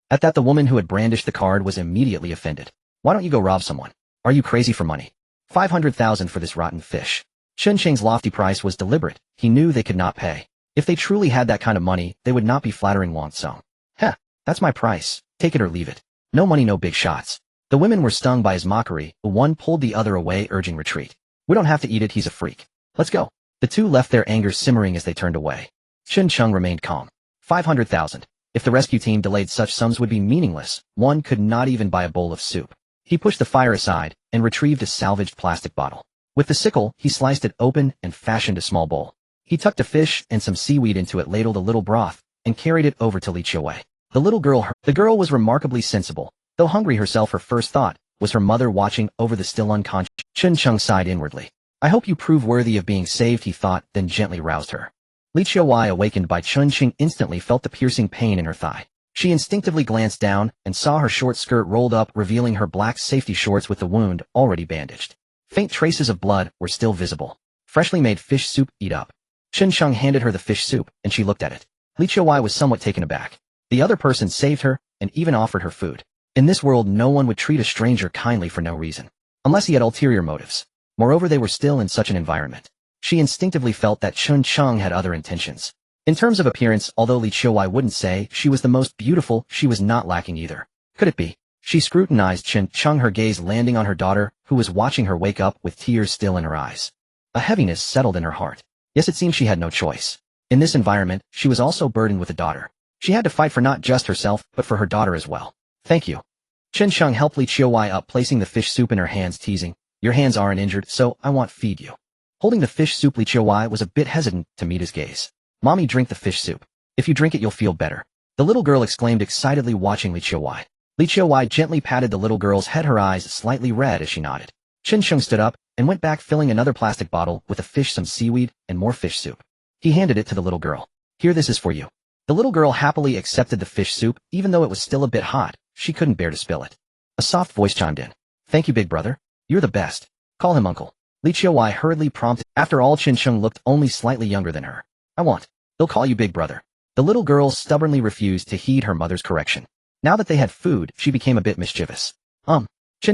At that, the woman who had brandished the card was immediately offended. "Why don't you go rob someone? Are you crazy for money? 500,000 for this rotten fish." Qin Sheng's lofty price was deliberate. He knew they could not pay. If they truly had that kind of money, they would not be flattering Wang Song. "Heh, that's my price. Take it or leave it. No money, no big shots." The women were stung by his mockery. One pulled the other away, urging retreat. "We don't have to eat it, he's a freak. Let's go." The 2 left, their anger simmering as they turned away. Qin Sheng remained calm. 500,000. If the rescue team delayed, such sums would be meaningless. One could not even buy a bowl of soup. He pushed the fire aside and retrieved a salvaged plastic bottle. With the sickle, he sliced it open and fashioned a small bowl. He tucked a fish and some seaweed into it, ladled a little broth, and carried it over to Li Qiuwei. The girl was remarkably sensible. Though hungry herself, her first thought was her mother watching over the still unconscious. Qin Sheng sighed inwardly. "I hope you prove worthy of being saved," he thought, then gently roused her. Li Qiuwei, awakened by Qin Sheng, instantly felt the piercing pain in her thigh. She instinctively glanced down and saw her short skirt rolled up, revealing her black safety shorts with the wound already bandaged. Faint traces of blood were still visible. "Freshly made fish soup, eat up." Qin Sheng handed her the fish soup, and she looked at it. Li Qiuwei was somewhat taken aback. The other person saved her and even offered her food. In this world, no one would treat a stranger kindly for no reason, unless he had ulterior motives. Moreover, they were still in such an environment. She instinctively felt that Qin Sheng had other intentions. In terms of appearance, although Li Qiuwei wouldn't say she was the most beautiful, she was not lacking either. Could it be? She scrutinized Qin Sheng, her gaze landing on her daughter, who was watching her wake up with tears still in her eyes. A heaviness settled in her heart. Yes, it seemed she had no choice. In this environment, she was also burdened with a daughter. She had to fight for not just herself, but for her daughter as well. "Thank you." Qin Sheng helped Li Qiuwei up, placing the fish soup in her hands, teasing, "Your hands aren't injured, so I won't feed you." Holding the fish soup, Li Qiuwei was a bit hesitant to meet his gaze. "Mommy, drink the fish soup. If you drink it, you'll feel better." The little girl exclaimed excitedly, watching Li Qiuwei. Li Qiuwei gently patted the little girl's head, her eyes slightly red as she nodded. Qin Sheng stood up and went back, filling another plastic bottle with a fish, some seaweed, and more fish soup. He handed it to the little girl. Here, this is for you. The little girl happily accepted the fish soup, even though it was still a bit hot. She couldn't bear to spill it. A soft voice chimed in. Thank you, big brother. You're the best. Call him uncle. Li Qiuwei hurriedly prompted. After all, Qin Sheng looked only slightly younger than her. They'll call you big brother. The little girl stubbornly refused to heed her mother's correction. Now that they had food, she became a bit mischievous. Qin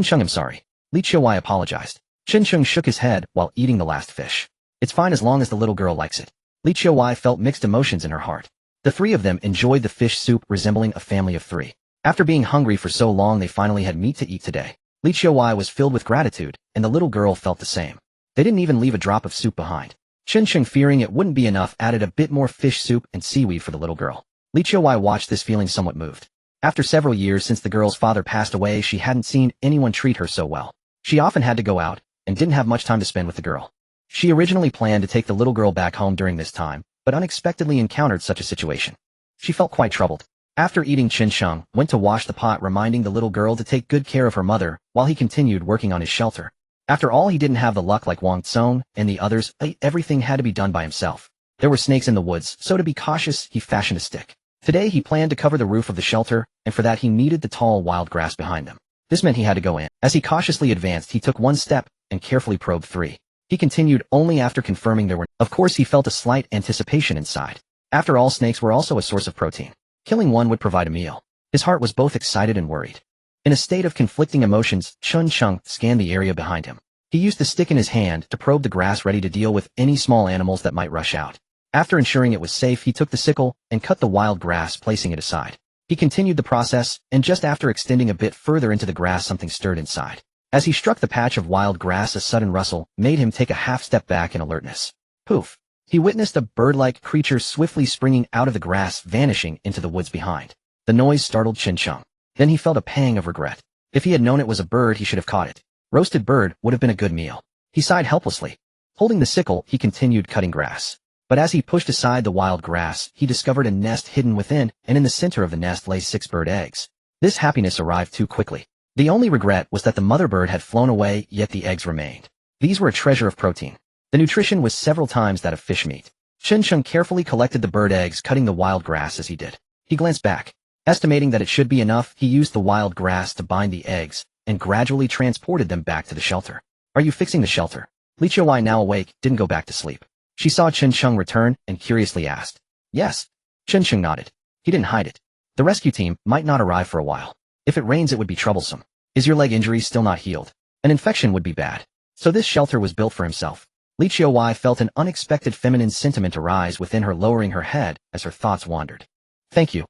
Sheng, I'm sorry. Li Qiuwei apologized. Qin Sheng shook his head while eating the last fish. It's fine as long as the little girl likes it. Li Qiuwei felt mixed emotions in her heart. The three of them enjoyed the fish soup, resembling a family of three. After being hungry for so long, they finally had meat to eat today. Li Qiuwei was filled with gratitude, and the little girl felt the same. They didn't even leave a drop of soup behind. Qin Sheng, fearing it wouldn't be enough, added a bit more fish soup and seaweed for the little girl. Li Qiuwei watched this, feeling somewhat moved. After several years since the girl's father passed away, she hadn't seen anyone treat her so well. She often had to go out, and didn't have much time to spend with the girl. She originally planned to take the little girl back home during this time, but unexpectedly encountered such a situation. She felt quite troubled. After eating, Qin Sheng went to wash the pot, reminding the little girl to take good care of her mother, while he continued working on his shelter. After all, he didn't have the luck like Wang Tsong and the others. Everything had to be done by himself. There were snakes in the woods, so to be cautious, he fashioned a stick. Today he planned to cover the roof of the shelter, and for that he needed the tall wild grass behind them. This meant he had to go in. As he cautiously advanced, he took one step and carefully probed three. He continued only after confirming there were. Of course, he felt a slight anticipation inside. After all, snakes were also a source of protein. Killing one would provide a meal. His heart was both excited and worried. In a state of conflicting emotions, Qin Sheng scanned the area behind him. He used the stick in his hand to probe the grass, ready to deal with any small animals that might rush out. After ensuring it was safe, he took the sickle and cut the wild grass, placing it aside. He continued the process, and just after extending a bit further into the grass, something stirred inside. As he struck the patch of wild grass, a sudden rustle made him take a half step back in alertness. Poof! He witnessed a bird-like creature swiftly springing out of the grass, vanishing into the woods behind. The noise startled Qin Sheng. Then he felt a pang of regret. If he had known it was a bird, he should have caught it. Roasted bird would have been a good meal. He sighed helplessly. Holding the sickle, he continued cutting grass. But as he pushed aside the wild grass, he discovered a nest hidden within, and in the center of the nest lay 6 bird eggs. This happiness arrived too quickly. The only regret was that the mother bird had flown away, yet the eggs remained. These were a treasure of protein. The nutrition was several times that of fish meat. Qin Sheng carefully collected the bird eggs, cutting the wild grass as he did. He glanced back. Estimating that it should be enough, he used the wild grass to bind the eggs, and gradually transported them back to the shelter. Are you fixing the shelter? Li Qiuwei, now awake, didn't go back to sleep. She saw Qin Sheng return and curiously asked. Yes. Qin Sheng nodded. He didn't hide it. The rescue team might not arrive for a while. If it rains, it would be troublesome. Is your leg injury still not healed? An infection would be bad. So this shelter was built for himself. Li Qiuwei felt an unexpected feminine sentiment arise within her, lowering her head as her thoughts wandered. Thank you.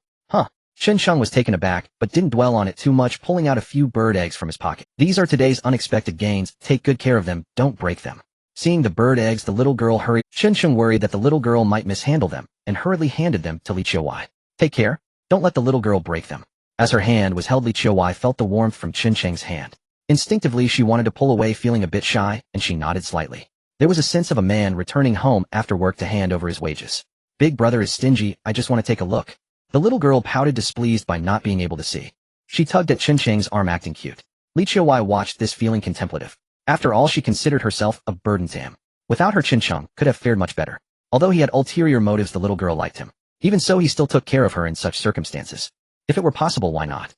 Qin Sheng was taken aback, but didn't dwell on it too much, pulling out a few bird eggs from his pocket. These are today's unexpected gains. Take good care of them, don't break them. Seeing the bird eggs, the little girl hurried. Qin Sheng worried that the little girl might mishandle them, and hurriedly handed them to Li Qiuwei. Take care. Don't let the little girl break them. As her hand was held, Li Qiuwei felt the warmth from Qin Sheng's hand. Instinctively, she wanted to pull away, feeling a bit shy, and she nodded slightly. There was a sense of a man returning home after work to hand over his wages. Big brother is stingy, I just want to take a look. The little girl pouted, displeased by not being able to see. She tugged at Qin Sheng's arm, acting cute. Li Qiuwei watched this, feeling contemplative. After all, she considered herself a burden to him. Without her, Qin Sheng could have fared much better. Although he had ulterior motives, the little girl liked him. Even so, he still took care of her in such circumstances. If it were possible, why not?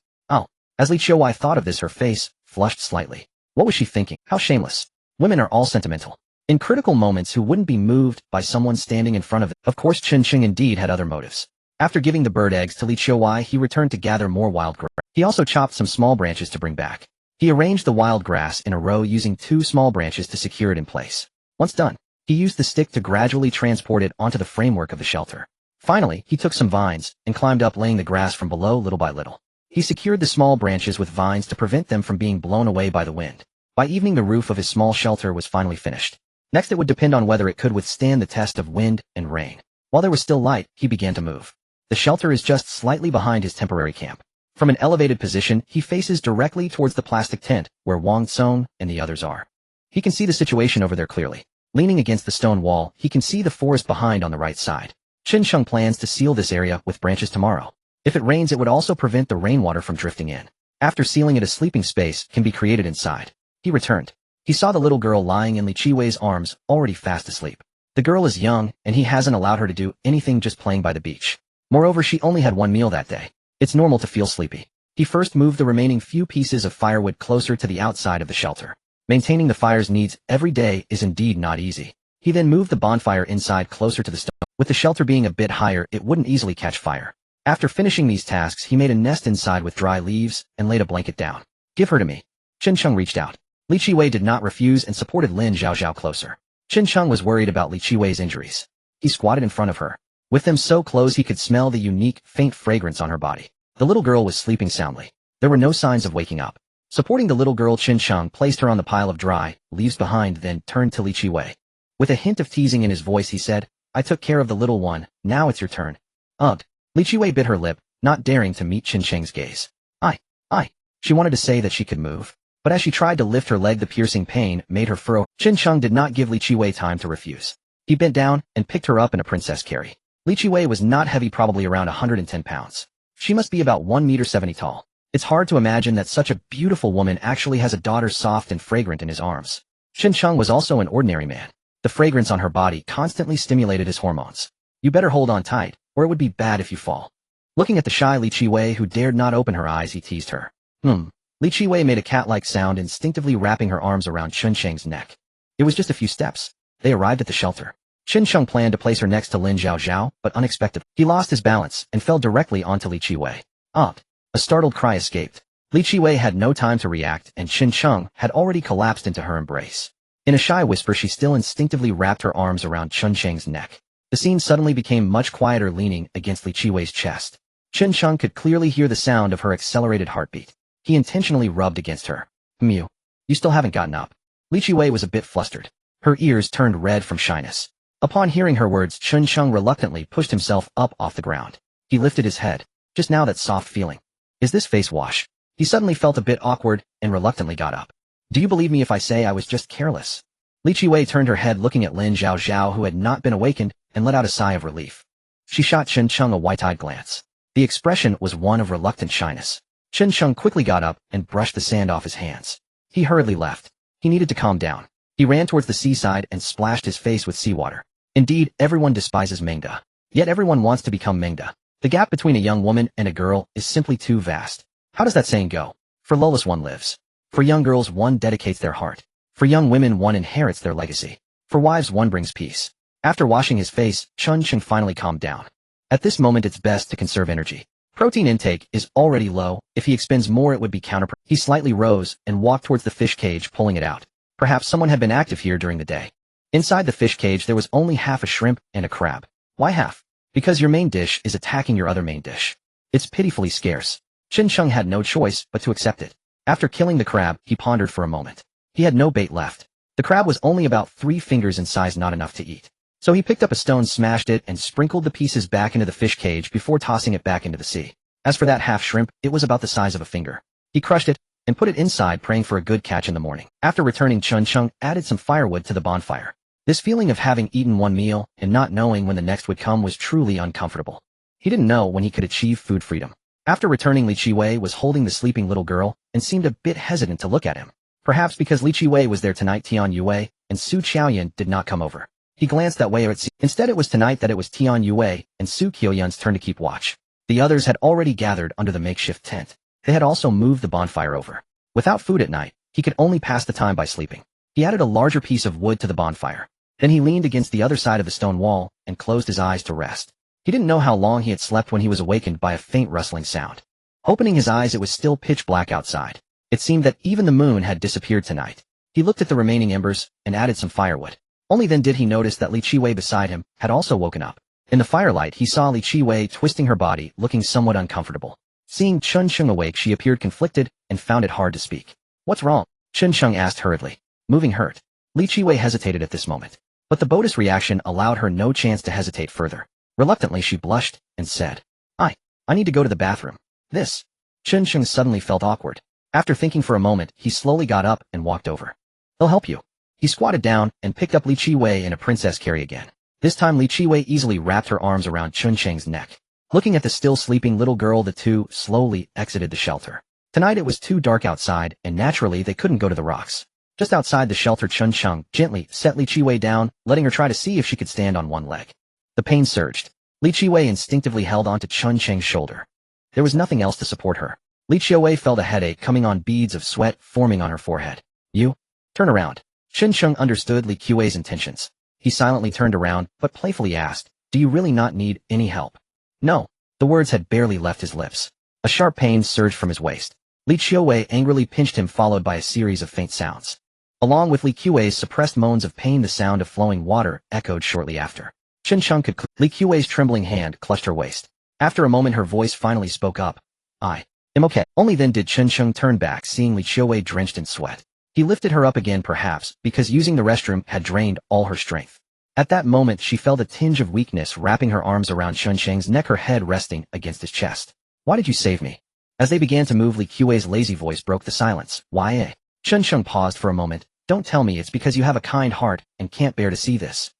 As Li Qiuwei thought of this, her face flushed slightly. What was she thinking? How shameless. Women are all sentimental. In critical moments, who wouldn't be moved by someone standing in front of them? Of course, Qin Sheng indeed had other motives. After giving the bird eggs to Li Qiuwei, he returned to gather more wild grass. He also chopped some small branches to bring back. He arranged the wild grass in a row, using 2 small branches to secure it in place. Once done, he used the stick to gradually transport it onto the framework of the shelter. Finally, he took some vines and climbed up, laying the grass from below little by little. He secured the small branches with vines to prevent them from being blown away by the wind. By evening, the roof of his small shelter was finally finished. Next, it would depend on whether it could withstand the test of wind and rain. While there was still light, he began to move. The shelter is just slightly behind his temporary camp. From an elevated position, he faces directly towards the plastic tent, where Wang Tsong and the others are. He can see the situation over there clearly. Leaning against the stone wall, he can see the forest behind on the right side. Qin Sheng plans to seal this area with branches tomorrow. If it rains, it would also prevent the rainwater from drifting in. After sealing it, a sleeping space can be created inside. He returned. He saw the little girl lying in Li Qiuwei's arms, already fast asleep. The girl is young, and he hasn't allowed her to do anything just playing by the beach. Moreover, she only had one meal that day. It's normal to feel sleepy. He first moved the remaining few pieces of firewood closer to the outside of the shelter. Maintaining the fire's needs every day is indeed not easy. He then moved the bonfire inside closer to the stone. With the shelter being a bit higher, it wouldn't easily catch fire. After finishing these tasks, he made a nest inside with dry leaves and laid a blanket down. Give her to me. Chen Cheng reached out. Li Qiwei did not refuse and supported Lin Zhaozhao closer. Chen Cheng was worried about Li Qiwei's injuries. He squatted in front of her. With them so close, he could smell the unique, faint fragrance on her body. The little girl was sleeping soundly. There were no signs of waking up. Supporting the little girl, Chen Cheng placed her on the pile of dry leaves behind, then turned to Li Qiwei. With a hint of teasing in his voice, he said, I took care of the little one, now it's your turn. Ugh. Li Qiwei bit her lip, not daring to meet Chen Cheng's gaze. I. She wanted to say that she could move, but as she tried to lift her leg, the piercing pain made her furrow. Chen Cheng did not give Li Qiwei time to refuse. He bent down and picked her up in a princess carry. Li Qiwei was not heavy, probably around 110 pounds. She must be about 1.70 meters tall. It's hard to imagine that such a beautiful woman actually has a daughter soft and fragrant in his arms. Chen Cheng was also an ordinary man. The fragrance on her body constantly stimulated his hormones. You better hold on tight, or it would be bad if you fall. Looking at the shy Li Qiwei, who dared not open her eyes, he teased her. Li Qiwei made a cat-like sound, instinctively wrapping her arms around Chen Cheng's neck. It was just a few steps. They arrived at the shelter. Chen Cheng planned to place her next to Lin Zhaozhao, but unexpectedly, he lost his balance and fell directly onto Li Qiwei. A startled cry escaped. Li Qiwei had no time to react, and Chen Cheng had already collapsed into her embrace. In a shy whisper, she still instinctively wrapped her arms around Chen Cheng's neck. The scene suddenly became much quieter, leaning against Li Qiwei's chest. Chen Cheng could clearly hear the sound of her accelerated heartbeat. He intentionally rubbed against her. You still haven't gotten up. Li Qiwei was a bit flustered. Her ears turned red from shyness. Upon hearing her words, Chen Cheng reluctantly pushed himself up off the ground. He lifted his head. Just now, that soft feeling. Is this face wash? He suddenly felt a bit awkward and reluctantly got up. Do you believe me if I say I was just careless? Li Qiwei turned her head, looking at Lin Zhaozhao, who had not been awakened, and let out a sigh of relief. She shot Chen Cheng a white-eyed glance. The expression was one of reluctant shyness. Chen Cheng quickly got up and brushed the sand off his hands. He hurriedly left. He needed to calm down. He ran towards the seaside and splashed his face with seawater. Indeed, everyone despises Mengda. Yet everyone wants to become Mengda. The gap between a young woman and a girl is simply too vast. How does that saying go? For lawless one lives. For young girls one dedicates their heart. For young women one inherits their legacy. For wives one brings peace. After washing his face, Chen Cheng finally calmed down. At this moment, it's best to conserve energy. Protein intake is already low. If he expends more, it would be counterproductive. He slightly rose and walked towards the fish cage, pulling it out. Perhaps someone had been active here during the day. Inside the fish cage, there was only half a shrimp and a crab. Why half? Because your main dish is attacking your other main dish. It's pitifully scarce. Chen Cheng had no choice but to accept it. After killing the crab, he pondered for a moment. He had no bait left. The crab was only about 3 fingers in size, not enough to eat. So he picked up a stone, smashed it, and sprinkled the pieces back into the fish cage before tossing it back into the sea. As for that half shrimp, it was about the size of a finger. He crushed it and put it inside, praying for a good catch in the morning. After returning, Chen Cheng added some firewood to the bonfire. This feeling of having eaten one meal and not knowing when the next would come was truly uncomfortable. He didn't know when he could achieve food freedom. After returning, Li Qiwei was holding the sleeping little girl and seemed a bit hesitant to look at him. Perhaps because Li Qiwei was there tonight, Tian Yue and Su Qiaoyan did not come over. He glanced that way, or instead it was tonight that it was Tian Yue and Su Qiaoyan's turn to keep watch. The others had already gathered under the makeshift tent. They had also moved the bonfire over. Without food at night, he could only pass the time by sleeping. He added a larger piece of wood to the bonfire. Then he leaned against the other side of the stone wall and closed his eyes to rest. He didn't know how long he had slept when he was awakened by a faint rustling sound. Opening his eyes, it was still pitch black outside. It seemed that even the moon had disappeared tonight. He looked at the remaining embers and added some firewood. Only then did he notice that Li Qiwei beside him had also woken up. In the firelight, he saw Li Qiwei twisting her body, looking somewhat uncomfortable. Seeing Chen Cheng awake, she appeared conflicted and found it hard to speak. What's wrong? Chen Cheng asked hurriedly. Moving hurt. Li Qiwei hesitated at this moment. But the Beauties reaction allowed her no chance to hesitate further. Reluctantly, she blushed and said, I need to go to the bathroom. This. Chen Cheng suddenly felt awkward. After thinking for a moment, he slowly got up and walked over. He'll help you. He squatted down and picked up Li Qiwei in a princess carry again. This time Li Qiwei easily wrapped her arms around Chen Cheng's neck. Looking at the still sleeping little girl, the two slowly exited the shelter. Tonight it was too dark outside, and naturally they couldn't go to the rocks. Just outside the shelter, Chun Chung gently set Li Qiwei down, letting her try to see if she could stand on one leg. The pain surged. Li Qiwei instinctively held onto Chun Cheng's shoulder. There was nothing else to support her. Li Qiwei felt a headache coming on, beads of sweat forming on her forehead. You? Turn around. Chun Chung understood Li Qiwei's intentions. He silently turned around, but playfully asked, do you really not need any help? No. The words had barely left his lips. A sharp pain surged from his waist. Li Qiwei angrily pinched him, followed by a series of faint sounds. Along with Li Qiwei's suppressed moans of pain, the sound of flowing water echoed shortly after. Chun Chung could Li Qiwei's trembling hand clutched her waist. After a moment her voice finally spoke up. I am okay. Only then did Chun Chung turn back, seeing Li Qiwei drenched in sweat. He lifted her up again, perhaps because using the restroom had drained all her strength. At that moment she felt a tinge of weakness wrapping her arms around Chun Cheng's neck, her head resting against his chest. Why did you save me? As they began to move, Li Qiwei's lazy voice broke the silence. Why? Chun Chung paused for a moment. Don't tell me it's because you have a kind heart and can't bear to see this.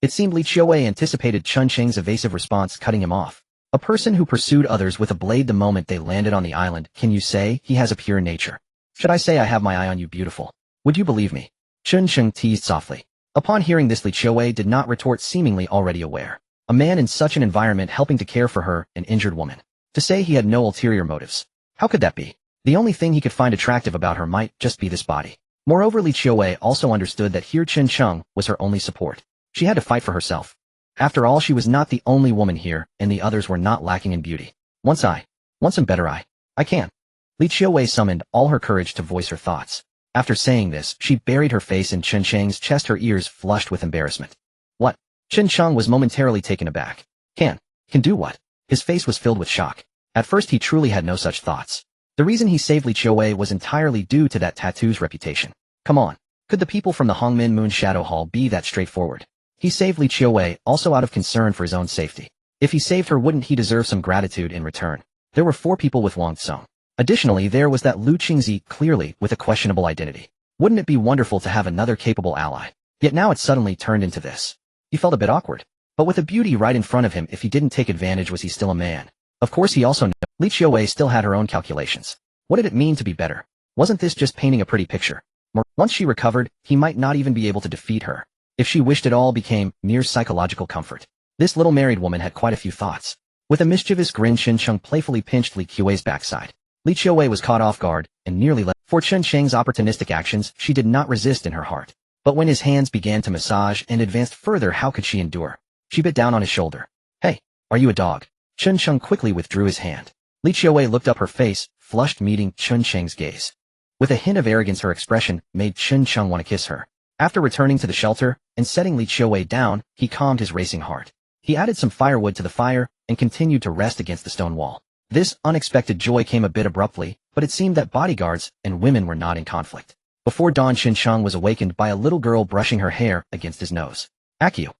It seemed Li Qiwei anticipated Chun Cheng's evasive response, cutting him off. A person who pursued others with a blade the moment they landed on the island, can you say he has a pure nature? Should I say I have my eye on you, beautiful? Would you believe me? Chun Chung teased softly. Upon hearing this, Li Qiwei did not retort, seemingly already aware. A man in such an environment helping to care for her, an injured woman. To say he had no ulterior motives. How could that be? The only thing he could find attractive about her might just be this body. Moreover, Li Qiwei also understood that here Chun Chung was her only support. She had to fight for herself. After all, she was not the only woman here, and the others were not lacking in beauty. Want some better eye. I can. Li Qiwei summoned all her courage to voice her thoughts. After saying this, she buried her face in Chun Cheng's chest, her ears flushed with embarrassment. What? Chun Chung was momentarily taken aback. Can do what? His face was filled with shock. At first he truly had no such thoughts. The reason he saved Li Qiwei was entirely due to that tattoo's reputation. Come on. Could the people from the Hongmin Moon Shadow Hall be that straightforward? He saved Li Qiwei also out of concern for his own safety. If he saved her, wouldn't he deserve some gratitude in return? There were 4 people with Wang Tsong. Additionally, there was that Lu Qingzi, clearly with a questionable identity. Wouldn't it be wonderful to have another capable ally? Yet now it suddenly turned into this. He felt a bit awkward. But with a beauty right in front of him, if he didn't take advantage, was he still a man? Of course he also knew Li Qiwei still had her own calculations. What did it mean to be better? Wasn't this just painting a pretty picture? Once she recovered, he might not even be able to defeat her. If she wished, it all became mere psychological comfort. This little married woman had quite a few thoughts. With a mischievous grin, Chun Chung playfully pinched Li Qiwei's backside. Li Qiwei was caught off guard and nearly let. For Chun Cheng's opportunistic actions, she did not resist in her heart. But when his hands began to massage and advanced further, how could she endure? She bit down on his shoulder. Hey, are you a dog? Chun Chung quickly withdrew his hand. Li Qiwei looked up, her face flushed, meeting Chun Cheng's gaze. With a hint of arrogance, her expression made Chun Chung want to kiss her. After returning to the shelter and setting Li Qiwei down, he calmed his racing heart. He added some firewood to the fire and continued to rest against the stone wall. This unexpected joy came a bit abruptly, but it seemed that bodyguards and women were not in conflict. Before dawn, Chun Chung was awakened by a little girl brushing her hair against his nose. Akio.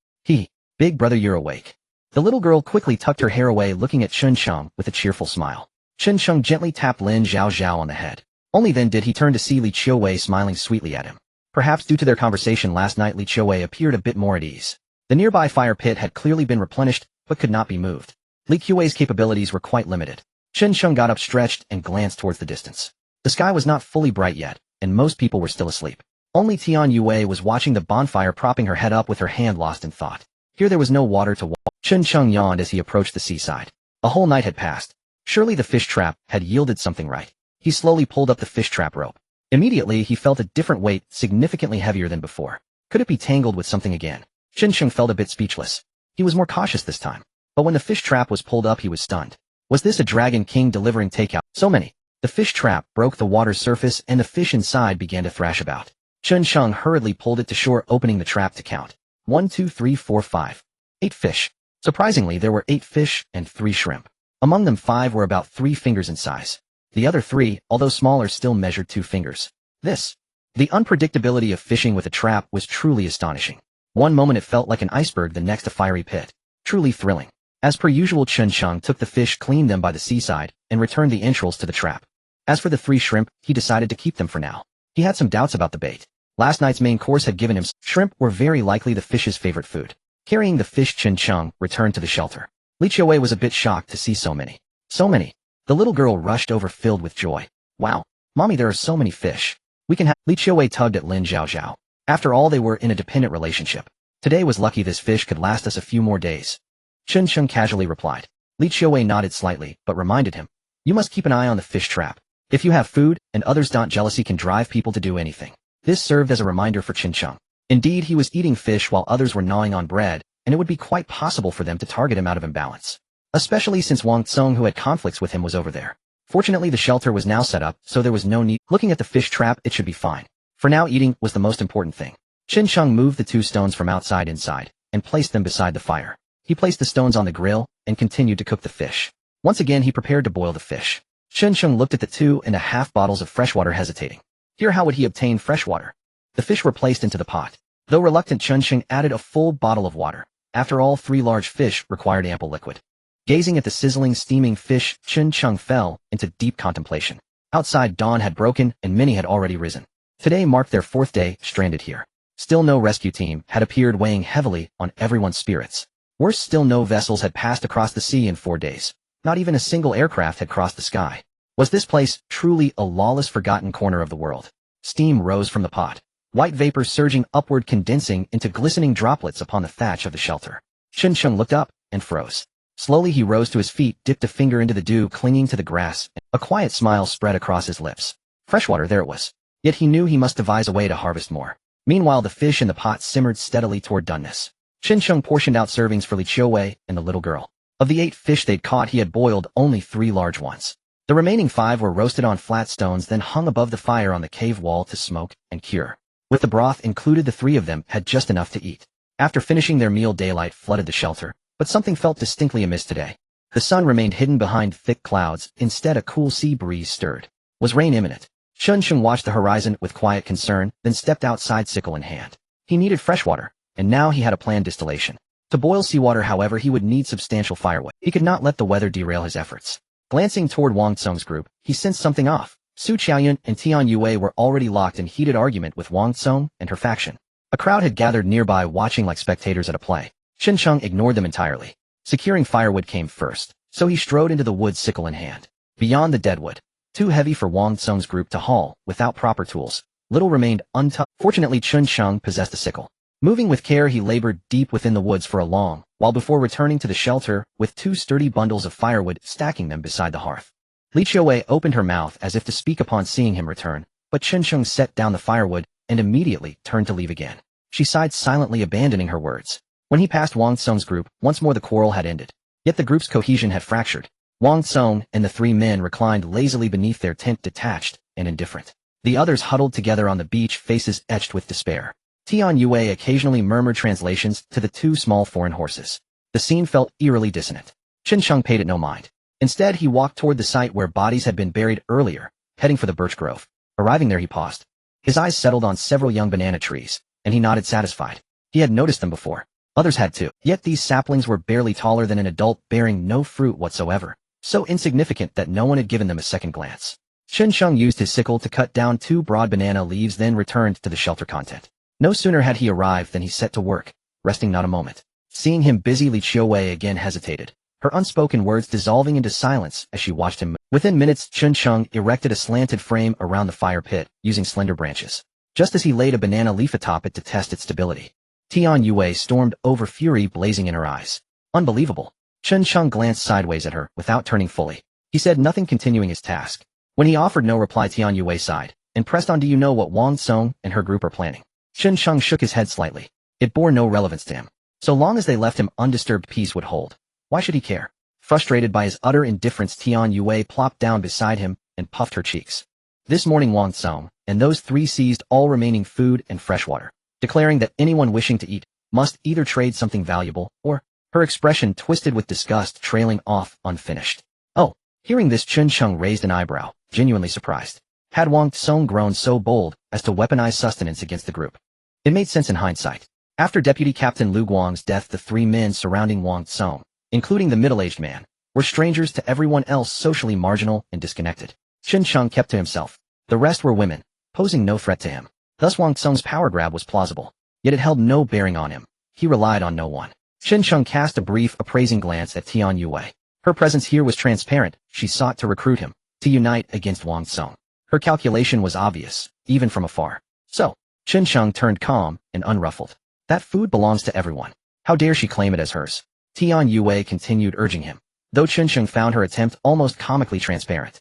Big brother, you're awake. The little girl quickly tucked her hair away, looking at Chun Chung with a cheerful smile. Chun Chung gently tapped Lin Zhao Zhao on the head. Only then did he turn to see Li Qiwei smiling sweetly at him. Perhaps due to their conversation last night, Li Qiwei appeared a bit more at ease. The nearby fire pit had clearly been replenished, but could not be moved. Li Qiwei's capabilities were quite limited. Chun Chung got up, stretched, and glanced towards the distance. The sky was not fully bright yet, and most people were still asleep. Only Tian Yue was watching the bonfire, propping her head up with her hand lost in thought. Here there was no water to walk. Chun Chung yawned as he approached the seaside. A whole night had passed. Surely the fish trap had yielded something, right? He slowly pulled up the fish trap rope. Immediately he felt a different weight, significantly heavier than before. Could it be tangled with something again? Chun Chung felt a bit speechless. He was more cautious this time. But when the fish trap was pulled up, he was stunned. Was this a Dragon King delivering takeout? So many. The fish trap broke the water's surface and the fish inside began to thrash about. Chun Chung hurriedly pulled it to shore, opening the trap to count. 1, 2, 3, 4, 5. 8 fish. Surprisingly, there were 8 fish and 3 shrimp. Among them, 5 were about 3 fingers in size. The other 3, although smaller, still measured 2 fingers. The unpredictability of fishing with a trap was truly astonishing. One moment it felt like an iceberg, the next a fiery pit. Truly thrilling. As per usual, Chun Chung took the fish, cleaned them by the seaside, and returned the entrails to the trap. As for the 3 shrimp, he decided to keep them for now. He had some doubts about the bait. Last night's main course had given him shrimp were very likely the fish's favorite food. Carrying the fish, Chun Chung returned to the shelter. Li Qiwei was a bit shocked to see so many. So many. The little girl rushed over, filled with joy. Wow, mommy, there are so many fish. We can have— Li Qiuwei tugged at Lin Zhaozhao. After all, they were in a dependent relationship. Today was lucky. This fish could last us a few more days. Chen Sheng casually replied. Li Qiuwei nodded slightly, but reminded him. You must keep an eye on the fish trap. If you have food, and others don't, jealousy can drive people to do anything. This served as a reminder for Chen Sheng. Indeed, he was eating fish while others were gnawing on bread, and it would be quite possible for them to target him out of imbalance. Especially since Wang Tsong, who had conflicts with him, was over there. Fortunately, the shelter was now set up, so there was no need. Looking at the fish trap, it should be fine. For now, eating was the most important thing. Chen Sheng moved the 2 stones from outside inside, and placed them beside the fire. He placed the stones on the grill, and continued to cook the fish. Once again, he prepared to boil the fish. Chen Sheng looked at the 2.5 bottles of freshwater, hesitating. Here, how would he obtain fresh water? The fish were placed into the pot. Though reluctant, Chen Sheng added a full bottle of water. After all, 3 large fish required ample liquid. Gazing at the sizzling, steaming fish, Chen Sheng fell into deep contemplation. Outside, dawn had broken, and many had already risen. Today marked their 4th day stranded here. Still no rescue team had appeared, weighing heavily on everyone's spirits. Worse still, no vessels had passed across the sea in 4 days. Not even a single aircraft had crossed the sky. Was this place truly a lawless, forgotten corner of the world? Steam rose from the pot. White vapor surging upward, condensing into glistening droplets upon the thatch of the shelter. Chen Sheng looked up and froze. Slowly he rose to his feet, dipped a finger into the dew clinging to the grass. A quiet smile spread across his lips. Freshwater, there it was. Yet he knew he must devise a way to harvest more. Meanwhile, the fish in the pot simmered steadily toward doneness. Chen Sheng portioned out servings for Li Qiuwei and the little girl. Of the 8 fish they'd caught, he had boiled only 3 large ones. The remaining 5 were roasted on flat stones, then hung above the fire on the cave wall to smoke and cure. With the broth included, the 3 of them had just enough to eat. After finishing their meal, daylight flooded the shelter, but something felt distinctly amiss today. The sun remained hidden behind thick clouds. Instead, a cool sea breeze stirred. Was rain imminent? Chen Sheng watched the horizon with quiet concern, then stepped outside, sickle in hand. He needed fresh water, and now he had a planned distillation. To boil seawater, however, he would need substantial firewood. He could not let the weather derail his efforts. Glancing toward Wang Tsong's group, he sensed something off. Su Qiaoyun and Tian Yue were already locked in heated argument with Wang Tsong and her faction. A crowd had gathered nearby, watching like spectators at a play. Chen Sheng ignored them entirely. Securing firewood came first, so he strode into the woods, sickle in hand. Beyond the deadwood, too heavy for Wang Tsong's group to haul, without proper tools, little remained untouched. Fortunately, Chen Sheng possessed a sickle. Moving with care, he labored deep within the woods for a long while before returning to the shelter with 2 sturdy bundles of firewood, stacking them beside the hearth. Li Qiuwei opened her mouth as if to speak upon seeing him return, but Chen Sheng set down the firewood and immediately turned to leave again. She sighed silently, abandoning her words. When he passed Wang Tsong's group, once more the quarrel had ended. Yet the group's cohesion had fractured. Wang Tsong and the 3 men reclined lazily beneath their tent, detached and indifferent. The others huddled together on the beach, faces etched with despair. Tian Yue occasionally murmured translations to the 2 small foreign horses. The scene felt eerily dissonant. Chen Sheng paid it no mind. Instead, he walked toward the site where bodies had been buried earlier, heading for the birch grove. Arriving there, he paused. His eyes settled on several young banana trees, and he nodded, satisfied. He had noticed them before. Others had too. Yet these saplings were barely taller than an adult, bearing no fruit whatsoever, so insignificant that no one had given them a second glance. Chen Sheng used his sickle to cut down 2 broad banana leaves, then returned to the shelter content. No sooner had he arrived than he set to work, resting not a moment. Seeing him busy, Li Qiuwei again hesitated, her unspoken words dissolving into silence as she watched him move. Within minutes, Chen Sheng erected a slanted frame around the fire pit, using slender branches. Just as he laid a banana leaf atop it to test its stability, Tian Yue stormed over, fury blazing in her eyes. Unbelievable. Chen Sheng glanced sideways at her, without turning fully. He said nothing, continuing his task. When he offered no reply, Tian Yue sighed, and pressed on, do you know what Wang Tsong and her group are planning? Chen Sheng shook his head slightly. It bore no relevance to him. So long as they left him undisturbed, peace would hold. Why should he care? Frustrated by his utter indifference, Tian Yue plopped down beside him and puffed her cheeks. This morning Wang Tsong and those 3 seized all remaining food and fresh water, declaring that anyone wishing to eat must either trade something valuable or— her expression twisted with disgust, trailing off unfinished. Oh, hearing this, Chen Sheng raised an eyebrow, genuinely surprised. Had Wang Tsong grown so bold as to weaponize sustenance against the group? It made sense in hindsight. After Deputy Captain Lu Guang's death, the 3 men surrounding Wang Tsong, including the middle-aged man, were strangers to everyone else, socially marginal and disconnected. Chen Sheng kept to himself. The rest were women, posing no threat to him. Thus Wang Tsong's power grab was plausible. Yet it held no bearing on him. He relied on no one. Chen Sheng cast a brief, appraising glance at Tian Yue. Her presence here was transparent. She sought to recruit him, to unite against Wang Tsong. Her calculation was obvious, even from afar. So, Chen Sheng turned calm and unruffled. That food belongs to everyone. How dare she claim it as hers? Tian Yue continued urging him, though Chen Sheng found her attempt almost comically transparent.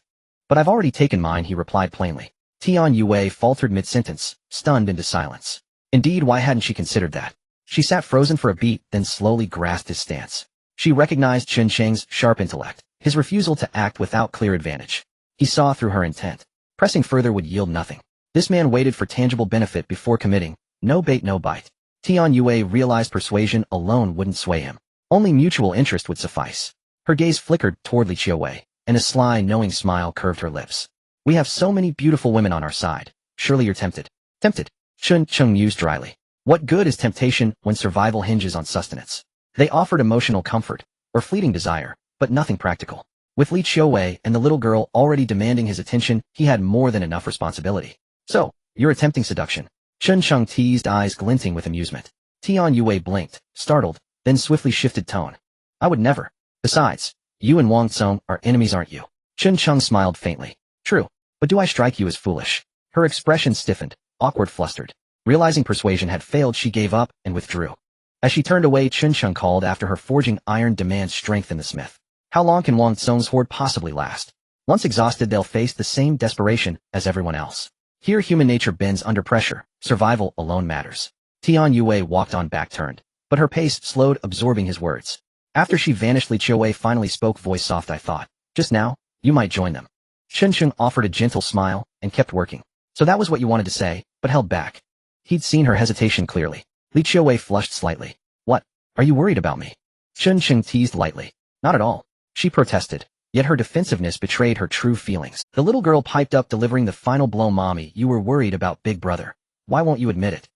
But I've already taken mine, he replied plainly. Tian Yue faltered mid-sentence, stunned into silence. Indeed, why hadn't she considered that? She sat frozen for a beat, then slowly grasped his stance. She recognized Chen Sheng's sharp intellect, his refusal to act without clear advantage. He saw through her intent. Pressing further would yield nothing. This man waited for tangible benefit before committing. No bait, no bite. Tian Yue realized persuasion alone wouldn't sway him. Only mutual interest would suffice. Her gaze flickered toward Li Qiuwei, and a sly, knowing smile curved her lips. We have so many beautiful women on our side. Surely you're tempted. Tempted? Chen Sheng mused dryly. What good is temptation when survival hinges on sustenance? They offered emotional comfort, or fleeting desire, but nothing practical. With Li Qiuwei and the little girl already demanding his attention, he had more than enough responsibility. So, you're attempting seduction. Chen Sheng teased, eyes glinting with amusement. Tian Yue blinked, startled, then swiftly shifted tone. I would never. Besides, you and Wang Tsong are enemies, aren't you? Chen Sheng smiled faintly. True, but do I strike you as foolish? Her expression stiffened, awkward, flustered. Realizing persuasion had failed, she gave up and withdrew. As she turned away, Chen Sheng called after her, forging iron demands strength in the smith. How long can Wang Tsong's horde possibly last? Once exhausted, they'll face the same desperation as everyone else. Here human nature bends under pressure. Survival alone matters. Tian Yue walked on, back-turned, but her pace slowed, absorbing his words. After she vanished, Li Qiuwei finally spoke, voice soft. I thought, just now, you might join them. Chen Sheng offered a gentle smile and kept working. So that was what you wanted to say, but held back. He'd seen her hesitation clearly. Li Qiuwei flushed slightly. What? Are you worried about me? Chen Sheng teased lightly. Not at all. She protested, yet her defensiveness betrayed her true feelings. The little girl piped up, delivering the final blow. Mommy, you were worried about Big Brother. Why won't you admit it?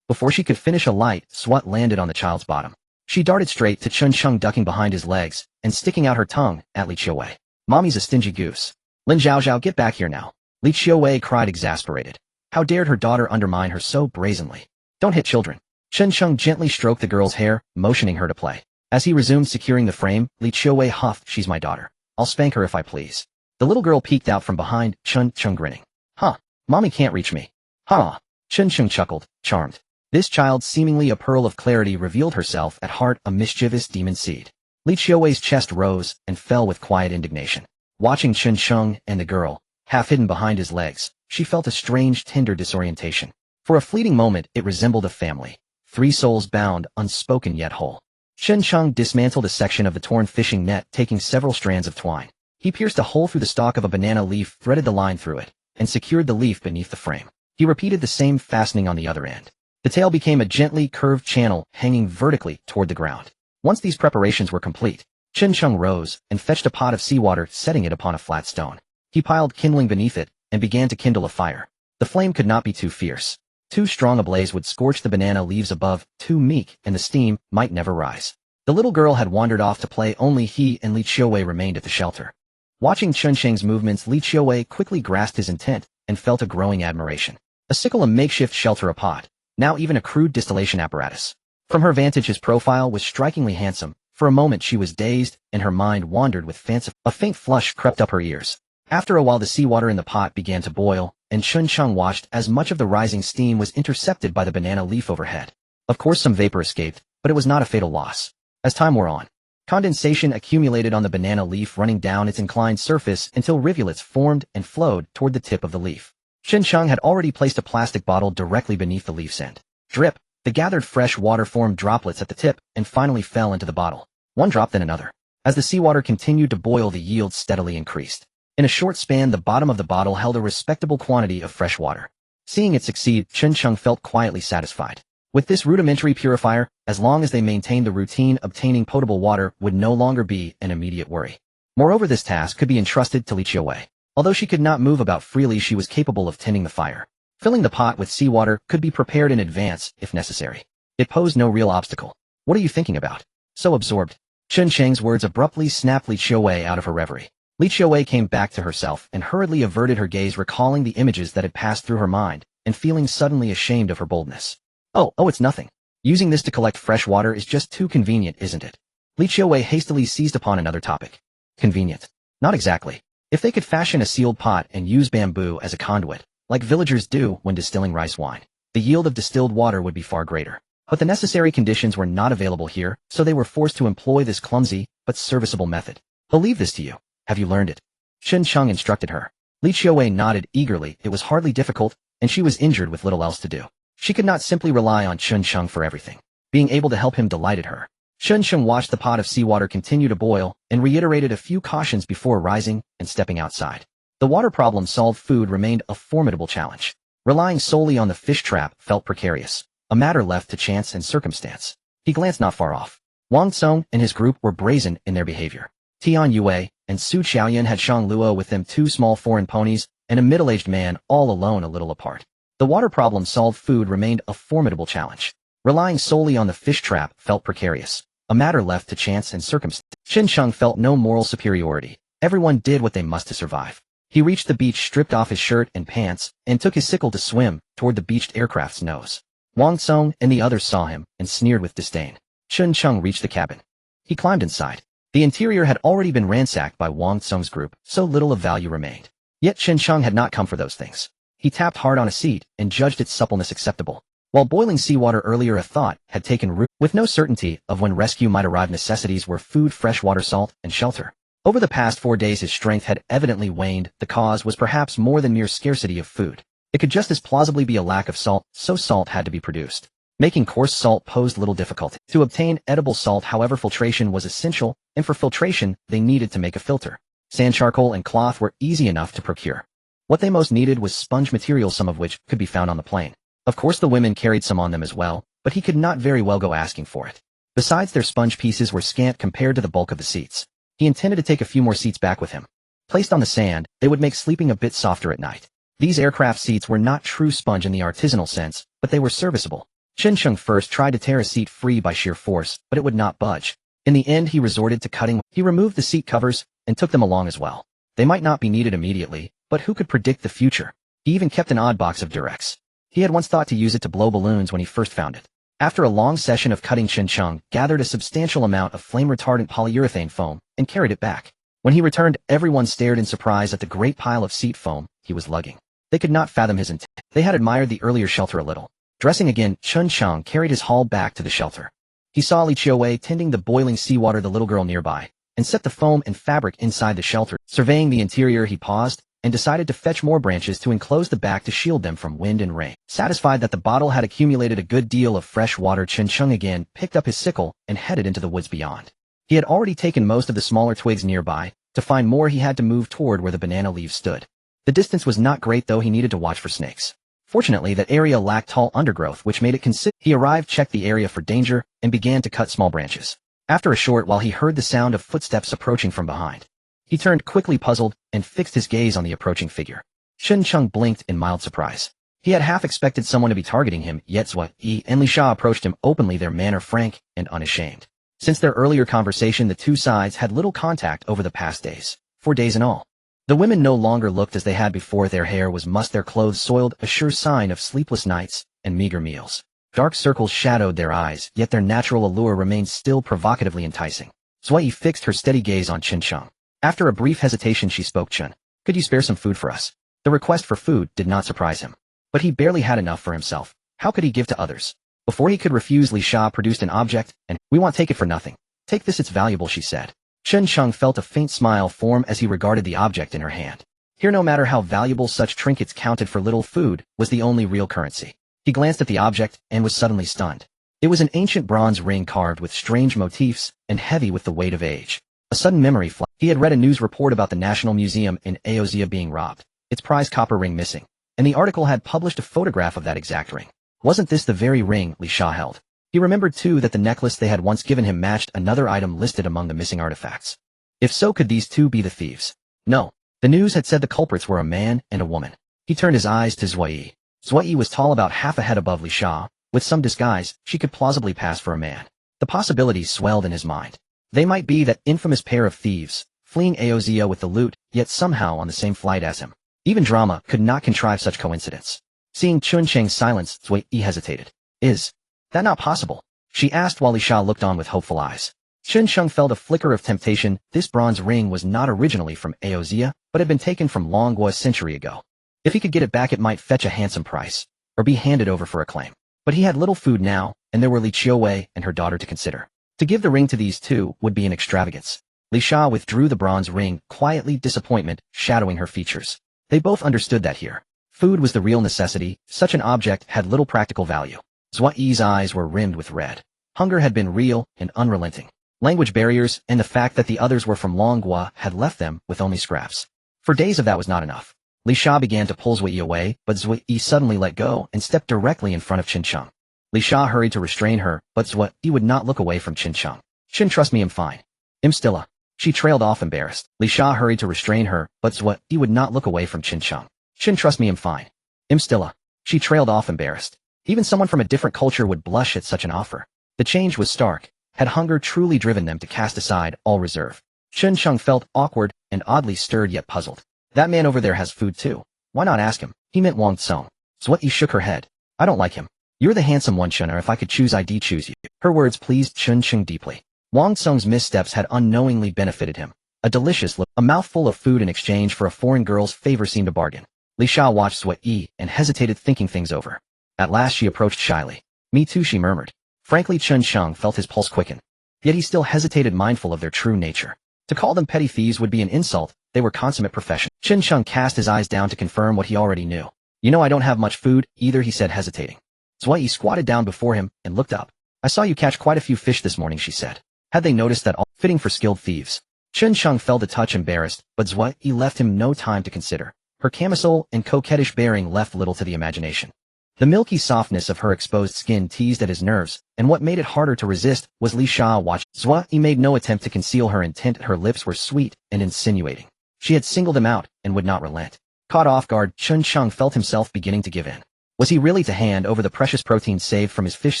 Before she could finish, a light swat landed on the child's bottom. She darted straight to Chen Sheng, ducking behind his legs and sticking out her tongue at Li Qiuwei. Mommy's a stingy goose. Lin Zhaozhao, get back here now. Li Qiuwei cried, exasperated. How dared her daughter undermine her so brazenly? Don't hit children. Chen Sheng gently stroked the girl's hair, motioning her to play. As he resumed securing the frame, Li Qiuwei huffed, she's my daughter. I'll spank her if I please. The little girl peeked out from behind, Chen Sheng grinning. Huh, mommy can't reach me. Huh. Chen Sheng chuckled, charmed. This child, seemingly a pearl of clarity, revealed herself at heart a mischievous demon seed. Li Qiuwei's chest rose and fell with quiet indignation. Watching Chen Sheng and the girl, half hidden behind his legs, she felt a strange, tender disorientation. For a fleeting moment, it resembled a family. 3 souls bound, unspoken yet whole. Chen Sheng dismantled a section of the torn fishing net, taking several strands of twine. He pierced a hole through the stalk of a banana leaf, threaded the line through it, and secured the leaf beneath the frame. He repeated the same fastening on the other end. The tail became a gently curved channel, hanging vertically toward the ground. Once these preparations were complete, Chen Sheng rose and fetched a pot of seawater, setting it upon a flat stone. He piled kindling beneath it and began to kindle a fire. The flame could not be too fierce. Too strong a blaze would scorch the banana leaves above, too meek, and the steam might never rise. The little girl had wandered off to play. Only he and Li Qiuwei remained at the shelter. Watching Chen Sheng's movements, Li Qiuwei quickly grasped his intent and felt a growing admiration. A sickle, a makeshift shelter, a pot, now even a crude distillation apparatus. From her vantage, his profile was strikingly handsome. For a moment she was dazed, and her mind wandered with fancy. A faint flush crept up her ears. After a while, the seawater in the pot began to boil, and Chen Sheng watched as much of the rising steam was intercepted by the banana leaf overhead. Of course some vapor escaped, but it was not a fatal loss. As time wore on, condensation accumulated on the banana leaf, running down its inclined surface until rivulets formed and flowed toward the tip of the leaf. Chen Sheng had already placed a plastic bottle directly beneath the leaf's end. Drip, the gathered fresh water formed droplets at the tip and finally fell into the bottle. One drop, then another. As the seawater continued to boil, the yield steadily increased. In a short span, the bottom of the bottle held a respectable quantity of fresh water. Seeing it succeed, Chen Sheng felt quietly satisfied. With this rudimentary purifier, as long as they maintained the routine, obtaining potable water would no longer be an immediate worry. Moreover, this task could be entrusted to Li Qiuwei. Although she could not move about freely, she was capable of tending the fire. Filling the pot with seawater could be prepared in advance, if necessary. It posed no real obstacle. What are you thinking about? So absorbed. Chen Sheng's words abruptly snapped Li Qiuwei out of her reverie. Li Qiuwei came back to herself and hurriedly averted her gaze, recalling the images that had passed through her mind, and feeling suddenly ashamed of her boldness. Oh, it's nothing. Using this to collect fresh water is just too convenient, isn't it? Li Qiuwei hastily seized upon another topic. Convenient. Not exactly. If they could fashion a sealed pot and use bamboo as a conduit, like villagers do when distilling rice wine, the yield of distilled water would be far greater. But the necessary conditions were not available here, so they were forced to employ this clumsy, but serviceable method. I'll leave this to you. Have you learned it? Chen Cheng instructed her. Li Qiuwei nodded eagerly. It was hardly difficult, and she was injured with little else to do. She could not simply rely on Chen Cheng for everything. Being able to help him delighted her. Chen Cheng watched the pot of seawater continue to boil, and reiterated a few cautions before rising and stepping outside. The water problem solved. Food remained a formidable challenge. Relying solely on the fish trap felt precarious, a matter left to chance and circumstance. He glanced not far off. Wang Tsong and his group were brazen in their behavior. Tian Yue and Su Xiaoyan had Shang Luo with them, 2 small foreign ponies, and a middle-aged man, all alone a little apart. The water problem solved. Food remained a formidable challenge. Relying solely on the fish trap felt precarious, a matter left to chance and circumstance. Chen Cheng felt no moral superiority. Everyone did what they must to survive. He reached the beach, stripped off his shirt and pants, and took his sickle to swim toward the beached aircraft's nose. Wang Tsong and the others saw him and sneered with disdain. Chen Cheng reached the cabin. He climbed inside. The interior had already been ransacked by Wang Tsong's group, so little of value remained. Yet Chen Cheng had not come for those things. He tapped hard on a seat and judged its suppleness acceptable. While boiling seawater earlier, a thought had taken root. With no certainty of when rescue might arrive, necessities were food, fresh water, salt, and shelter. Over the past 4 days his strength had evidently waned. The cause was perhaps more than mere scarcity of food. It could just as plausibly be a lack of salt, so salt had to be produced. Making coarse salt posed little difficulty. To obtain edible salt, however, filtration was essential, and for filtration they needed to make a filter. Sand, charcoal, and cloth were easy enough to procure. What they most needed was sponge material, some of which could be found on the plain. Of course the women carried some on them as well, but he could not very well go asking for it. Besides, their sponge pieces were scant compared to the bulk of the seats. He intended to take a few more seats back with him. Placed on the sand, they would make sleeping a bit softer at night. These aircraft seats were not true sponge in the artisanal sense, but they were serviceable. Chen Cheng first tried to tear a seat free by sheer force, but it would not budge. In the end he resorted to cutting. He removed the seat covers and took them along as well. They might not be needed immediately, but who could predict the future? He even kept an odd box of Durex. He had once thought to use it to blow balloons when he first found it. After a long session of cutting, Chen Cheng gathered a substantial amount of flame-retardant polyurethane foam and carried it back. When he returned, everyone stared in surprise at the great pile of seat foam he was lugging. They could not fathom his intent. They had admired the earlier shelter a little. Dressing again, Chen Cheng carried his haul back to the shelter. He saw Li Qiuwei tending the boiling seawater, the little girl nearby, and set the foam and fabric inside the shelter. Surveying the interior, he paused and decided to fetch more branches to enclose the back to shield them from wind and rain. Satisfied that the bottle had accumulated a good deal of fresh water, Chen Cheng again picked up his sickle and headed into the woods beyond. He had already taken most of the smaller twigs nearby. To find more he had to move toward where the banana leaves stood. The distance was not great, though he needed to watch for snakes. Fortunately, that area lacked tall undergrowth, which made it considerable. He arrived, checked the area for danger, and began to cut small branches. After a short while he heard the sound of footsteps approaching from behind. He turned quickly, puzzled, and fixed his gaze on the approaching figure. Chen Cheng blinked in mild surprise. He had half expected someone to be targeting him, yet Zhua Yi and Li Sha approached him openly, their manner frank and unashamed. Since their earlier conversation, the two sides had little contact over the past days, 4 days in all. The women no longer looked as they had before. Their hair was mussed, their clothes soiled, a sure sign of sleepless nights and meager meals. Dark circles shadowed their eyes, yet their natural allure remained still provocatively enticing. Zhua Yi fixed her steady gaze on Chen Cheng. After a brief hesitation she spoke. Chen, could you spare some food for us? The request for food did not surprise him. But he barely had enough for himself. How could he give to others? Before he could refuse, Li Sha produced an object, and, we won't take it for nothing. Take this, it's valuable, she said. Chen Cheng felt a faint smile form as he regarded the object in her hand. Here, no matter how valuable such trinkets counted for little, food was the only real currency. He glanced at the object and was suddenly stunned. It was an ancient bronze ring carved with strange motifs and heavy with the weight of age. A sudden memory flashed. He had read a news report about the National Museum in Aozia being robbed, its prized copper ring missing, and the article had published a photograph of that exact ring. Wasn't this the very ring Li Sha held? He remembered too that the necklace they had once given him matched another item listed among the missing artifacts. If so, could these two be the thieves? No. The news had said the culprits were a man and a woman. He turned his eyes to Zhua Yi. Zhua Yi was tall, about half a head above Li Sha. With some disguise, she could plausibly pass for a man. The possibilities swelled in his mind. They might be that infamous pair of thieves, fleeing Aozia with the loot, yet somehow on the same flight as him. Even drama could not contrive such coincidence. Seeing Chen Cheng's silence, Zhua Yi hesitated. Is that not possible? She asked while Li Sha looked on with hopeful eyes. Chen Cheng felt a flicker of temptation. This bronze ring was not originally from Aozia, but had been taken from Longhua a century ago. If he could get it back, it might fetch a handsome price, or be handed over for a claim. But he had little food now, and there were Li Qiuwei and her daughter to consider. To give the ring to these two would be an extravagance. Li Sha withdrew the bronze ring, quietly, disappointment shadowing her features. They both understood that here. Food was the real necessity, such an object had little practical value. Zhua Yi's eyes were rimmed with red. Hunger had been real and unrelenting. Language barriers and the fact that the others were from Longhua had left them with only scraps. For days of that was not enough. Li Sha began to pull Zhua Yi away, but Zhua Yi suddenly let go and stepped directly in front of Qin Sheng. Li Sha hurried to restrain her, but Zhua Yi would not look away from Qin Sheng. "Qin, trust me, I'm fine. I'm stilla." She trailed off embarrassed. Li Sha hurried to restrain her, but Zhua Yi would not look away from Qin Sheng. "Qin, trust me, I'm fine. I'm stilla." She trailed off embarrassed. Even someone from a different culture would blush at such an offer. The change was stark. Had hunger truly driven them to cast aside all reserve? Qin Sheng felt awkward and oddly stirred yet puzzled. That man over there has food too. Why not ask him? He meant Wang Tsong. Zhua Yi shook her head. "I don't like him. You're the handsome one, Chen, or if I could choose, I'd choose you." Her words pleased Qin Sheng deeply. Wang Tsong's missteps had unknowingly benefited him. A delicious look, a mouthful of food in exchange for a foreign girl's favor seemed a bargain. Li Sha watched Zhua Yi and hesitated, thinking things over. At last she approached shyly. "Me too," she murmured. Frankly, Qin Sheng felt his pulse quicken. Yet he still hesitated, mindful of their true nature. To call them petty thieves would be an insult. They were consummate professionals. Qin Sheng cast his eyes down to confirm what he already knew. "You know I don't have much food either," he said, hesitating. Zhua Yi squatted down before him and looked up. "I saw you catch quite a few fish this morning," she said. Had they noticed that all fitting for skilled thieves? Qin Sheng felt a touch embarrassed, but Zhua Yi left him no time to consider. Her camisole and coquettish bearing left little to the imagination. The milky softness of her exposed skin teased at his nerves, and what made it harder to resist was Li Sha watching. Zhua Yi made no attempt to conceal her intent. Her lips were sweet and insinuating. She had singled him out and would not relent. Caught off guard, Qin Sheng felt himself beginning to give in. Was he really to hand over the precious protein saved from his fish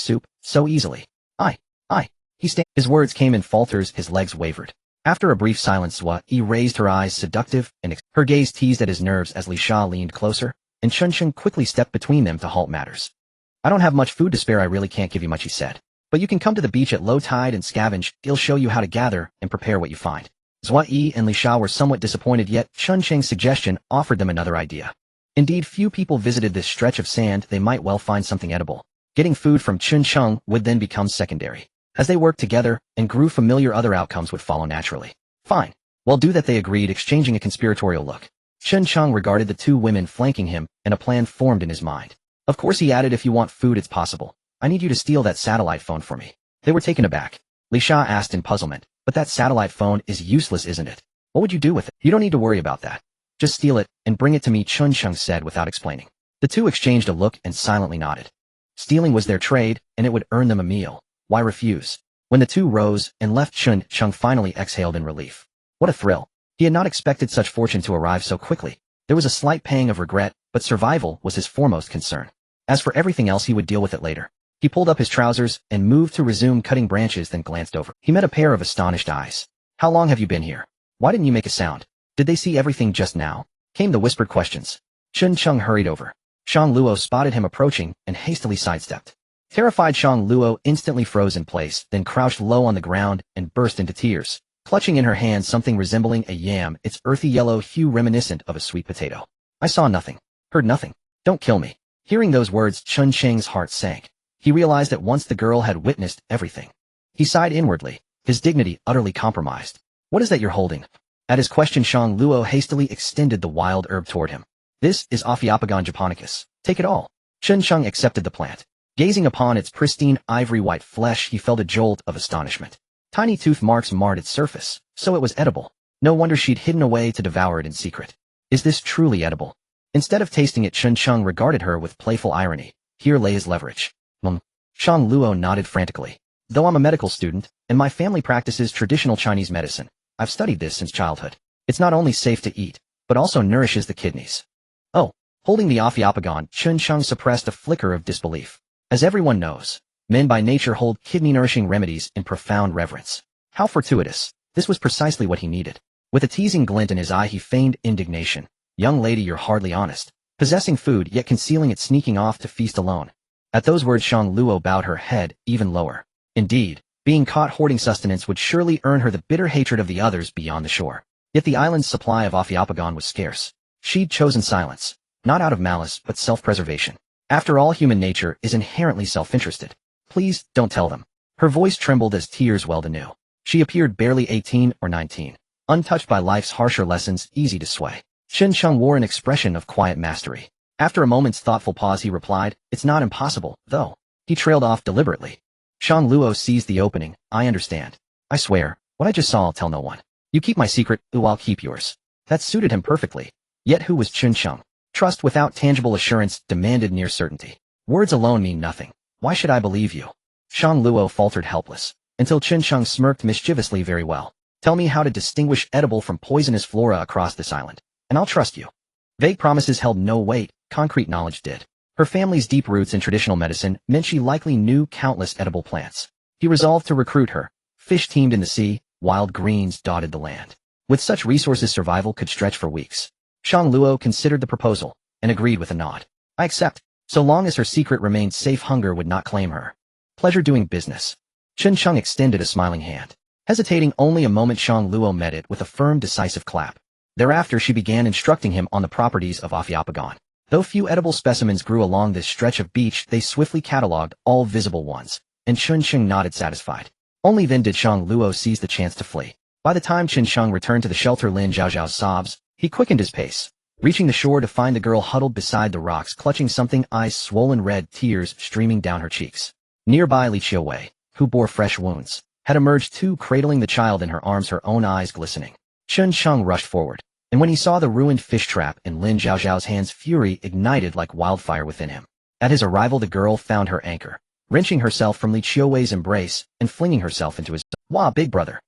soup so easily? I. His words came in falters, his legs wavered. After a brief silence, Zhua Yi raised her eyes, seductive, and her gaze teased at his nerves as Li Sha leaned closer, and Qin Sheng quickly stepped between them to halt matters. "I don't have much food to spare, I really can't give you much," he said. "But you can come to the beach at low tide and scavenge. He'll show you how to gather and prepare what you find." Zhua Yi and Li Sha were somewhat disappointed, yet Qin Sheng's suggestion offered them another idea. Indeed, few people visited this stretch of sand. They might well find something edible. Getting food from Qin Sheng would then become secondary. As they worked together and grew familiar, other outcomes would follow naturally. "Fine. Well, do that," they agreed, exchanging a conspiratorial look. Qin Sheng regarded the two women flanking him, and a plan formed in his mind. "Of course," he added, "if you want food, it's possible. I need you to steal that satellite phone for me." They were taken aback. Li Sha asked in puzzlement, "But that satellite phone is useless, isn't it? What would you do with it?" "You don't need to worry about that. Just steal it and bring it to me," Qin Sheng said without explaining. The two exchanged a look and silently nodded. Stealing was their trade, and it would earn them a meal. Why refuse? When the two rose and left, Qin Sheng finally exhaled in relief. What a thrill. He had not expected such fortune to arrive so quickly. There was a slight pang of regret, but survival was his foremost concern. As for everything else, he would deal with it later. He pulled up his trousers and moved to resume cutting branches, then glanced over. He met a pair of astonished eyes. "How long have you been here? Why didn't you make a sound? Did they see everything just now?" Came the whispered questions. Qin Sheng hurried over. Shang Luo spotted him approaching and hastily sidestepped. Terrified, Shang Luo instantly froze in place, then crouched low on the ground and burst into tears, clutching in her hand something resembling a yam, its earthy yellow hue reminiscent of a sweet potato. "I saw nothing, heard nothing. Don't kill me." Hearing those words, Chun Sheng's heart sank. He realized at once the girl had witnessed everything. He sighed inwardly, his dignity utterly compromised. "What is that you're holding?" At his question, Shang Luo hastily extended the wild herb toward him. "This is Ophiophagon japonicus. Take it all." Chun Sheng accepted the plant. Gazing upon its pristine ivory-white flesh, he felt a jolt of astonishment. Tiny tooth marks marred its surface, so it was edible. No wonder she'd hidden away to devour it in secret. Is this truly edible? Instead of tasting it, Chun Sheng regarded her with playful irony. Here lay his leverage. Shang Luo nodded frantically. "Though I'm a medical student, and my family practices traditional Chinese medicine, I've studied this since childhood. It's not only safe to eat, but also nourishes the kidneys." "Oh." Holding the Ophiophagon, Chun Sheng suppressed a flicker of disbelief. As everyone knows, men by nature hold kidney-nourishing remedies in profound reverence. How fortuitous. This was precisely what he needed. With a teasing glint in his eye, he feigned indignation. "Young lady, you're hardly honest. Possessing food, yet concealing it, sneaking off to feast alone." At those words, Shang Luo bowed her head even lower. Indeed, being caught hoarding sustenance would surely earn her the bitter hatred of the others beyond the shore. Yet the island's supply of Ophiophagon was scarce. She'd chosen silence, not out of malice but self-preservation. After all, human nature is inherently self-interested. Please, don't tell them. Her voice trembled as tears welled anew. She appeared barely 18 or 19, untouched by life's harsher lessons, easy to sway. Chen Sheng wore an expression of quiet mastery. After a moment's thoughtful pause he replied, "It's not impossible, though." He trailed off deliberately. Shang Luo seized the opening. "I understand. I swear, what I just saw I'll tell no one. You keep my secret, I'll keep yours." That suited him perfectly. Yet who was Chen Sheng? Trust without tangible assurance demanded near certainty. Words alone mean nothing. Why should I believe you? Shang Luo faltered helpless, until Chen Sheng smirked mischievously. "Very well. Tell me how to distinguish edible from poisonous flora across this island, and I'll trust you." Vague promises held no weight, concrete knowledge did. Her family's deep roots in traditional medicine meant she likely knew countless edible plants. He resolved to recruit her. Fish teemed in the sea, wild greens dotted the land. With such resources survival could stretch for weeks. Shang Luo considered the proposal, and agreed with a nod. "I accept, so long as her secret remained safe. Hunger would not claim her." "Pleasure doing business." Chen Sheng extended a smiling hand. Hesitating only a moment, Shang Luo met it with a firm, decisive clap. Thereafter she began instructing him on the properties of Ophiophagon. Though few edible specimens grew along this stretch of beach, they swiftly catalogued all visible ones, and Chen Sheng nodded satisfied. Only then did Shang Luo seize the chance to flee. By the time Chen Sheng returned to the shelter, Lin Zhaozhao's sobs, he quickened his pace, reaching the shore to find the girl huddled beside the rocks, clutching something, eyes swollen red, tears streaming down her cheeks. Nearby, Li Qiuwei, who bore fresh wounds, had emerged too, cradling the child in her arms, her own eyes glistening. Chen Sheng rushed forward, and when he saw the ruined fish trap in Lin Zhaozhao's hands, fury ignited like wildfire within him. At his arrival, the girl found her anchor, wrenching herself from Li Qiuwei's embrace and flinging herself into his. "Wah, big brother,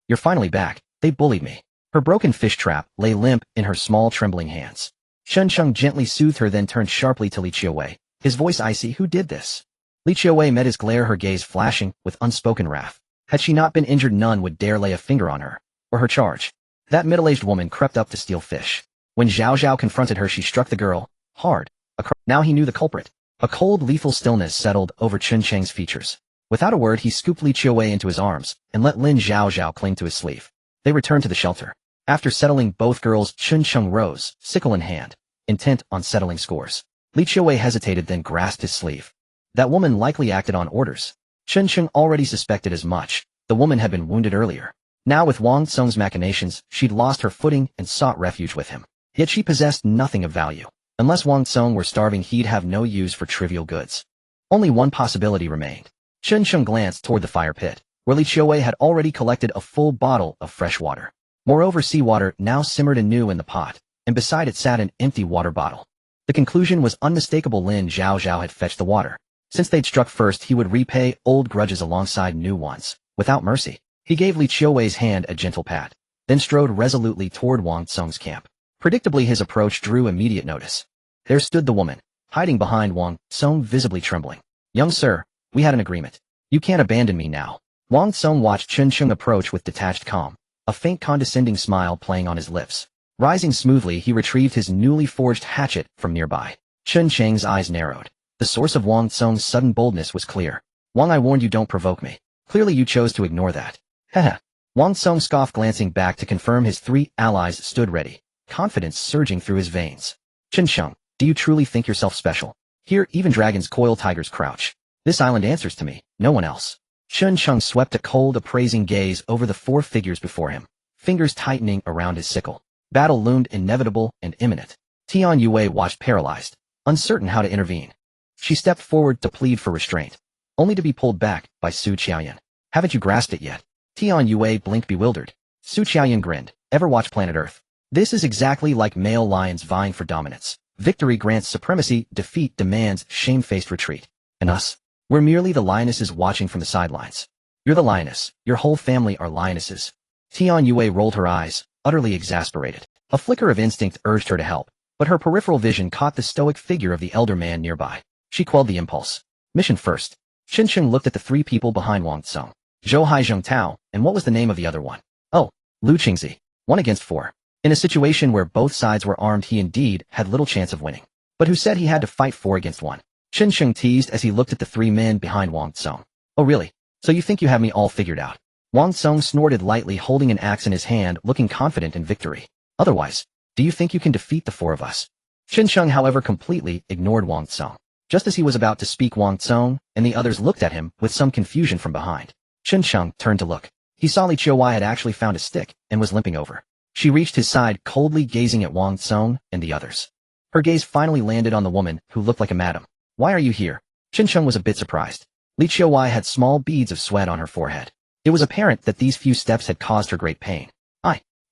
you're finally back. They bullied me." Her broken fish trap lay limp in her small, trembling hands. Chen Sheng gently soothed her, then turned sharply to Li Qiuwei, his voice icy. "Who did this?" Li Qiuwei met his glare, her gaze flashing with unspoken wrath. Had she not been injured, none would dare lay a finger on her, or her charge. That middle-aged woman crept up to steal fish. When Zhao Zhao confronted her, she struck the girl, hard. Now he knew the culprit. A cold, lethal stillness settled over Chen Sheng's features. Without a word, he scooped Li Qiuwei into his arms, and let Lin Zhaozhao cling to his sleeve. They returned to the shelter. After settling both girls, Chen Sheng rose, sickle in hand, intent on settling scores. Li Qiuwei hesitated, then grasped his sleeve. That woman likely acted on orders. Chen Sheng already suspected as much. The woman had been wounded earlier. Now with Wang Tsung's machinations, she'd lost her footing and sought refuge with him. Yet she possessed nothing of value. Unless Wang Tsung were starving, he'd have no use for trivial goods. Only one possibility remained. Chen Sheng glanced toward the fire pit, where Li Qiuwei had already collected a full bottle of fresh water. Moreover, seawater now simmered anew in the pot, and beside it sat an empty water bottle. The conclusion was unmistakable. Lin Zhaozhao had fetched the water. Since they'd struck first, he would repay old grudges alongside new ones, without mercy. He gave Li Qiuwei's hand a gentle pat, then strode resolutely toward Wang Tsung's camp. Predictably, his approach drew immediate notice. There stood the woman, hiding behind Wang Tsung, visibly trembling. "Young sir, we had an agreement. You can't abandon me now." Wang Tsung watched Chen Sheng approach with detached calm, a faint condescending smile playing on his lips. Rising smoothly, he retrieved his newly forged hatchet from nearby. Chen Sheng's eyes narrowed. The source of Wang Tsung's sudden boldness was clear. "Wang, I warned you, don't provoke me. Clearly you chose to ignore that." "Heh." Wang Tsung scoffed, glancing back to confirm his three allies stood ready, confidence surging through his veins. "Chen Sheng, do you truly think yourself special? Here even dragons coil, tigers crouch. This island answers to me, no one else." Chen Sheng swept a cold, appraising gaze over the four figures before him, fingers tightening around his sickle. Battle loomed inevitable and imminent. Tian Yue watched paralyzed, uncertain how to intervene. She stepped forward to plead for restraint, only to be pulled back by Su Qiaoyan. "Haven't you grasped it yet?" Tian Yue blinked, bewildered. Su Qiaoyan grinned. "Ever watch Planet Earth? This is exactly like male lions vying for dominance. Victory grants supremacy, defeat demands shamefaced retreat. And us? We're merely the lionesses watching from the sidelines. You're the lioness. Your whole family are lionesses." Tian Yue rolled her eyes, utterly exasperated. A flicker of instinct urged her to help, but her peripheral vision caught the stoic figure of the elder man nearby. She quelled the impulse. Mission first. Chen Sheng looked at the three people behind Wang Tsung. Zhou Hai Zheng Tao, and what was the name of the other one? Oh, Lu Qingzi. 1 against 4. In a situation where both sides were armed, he indeed had little chance of winning. But who said he had to fight 4 against 1? Chen Sheng teased as he looked at the three men behind Wang Tsung. "Oh really? So you think you have me all figured out?" Wang Song snorted lightly, holding an axe in his hand, looking confident in victory. Otherwise, do you think you can defeat the four of us? Qin Sheng, however, completely ignored Wang Song. Just as he was about to speak, Wang Song and the others looked at him with some confusion from behind. Qin Sheng turned to look. He saw Li Qiuwei had actually found a stick and was limping over. She reached his side, coldly gazing at Wang Song and the others. Her gaze finally landed on the woman who looked like a madam. Why are you here? Qin Sheng was a bit surprised. Li Qiuwei had small beads of sweat on her forehead. It was apparent that these few steps had caused her great pain.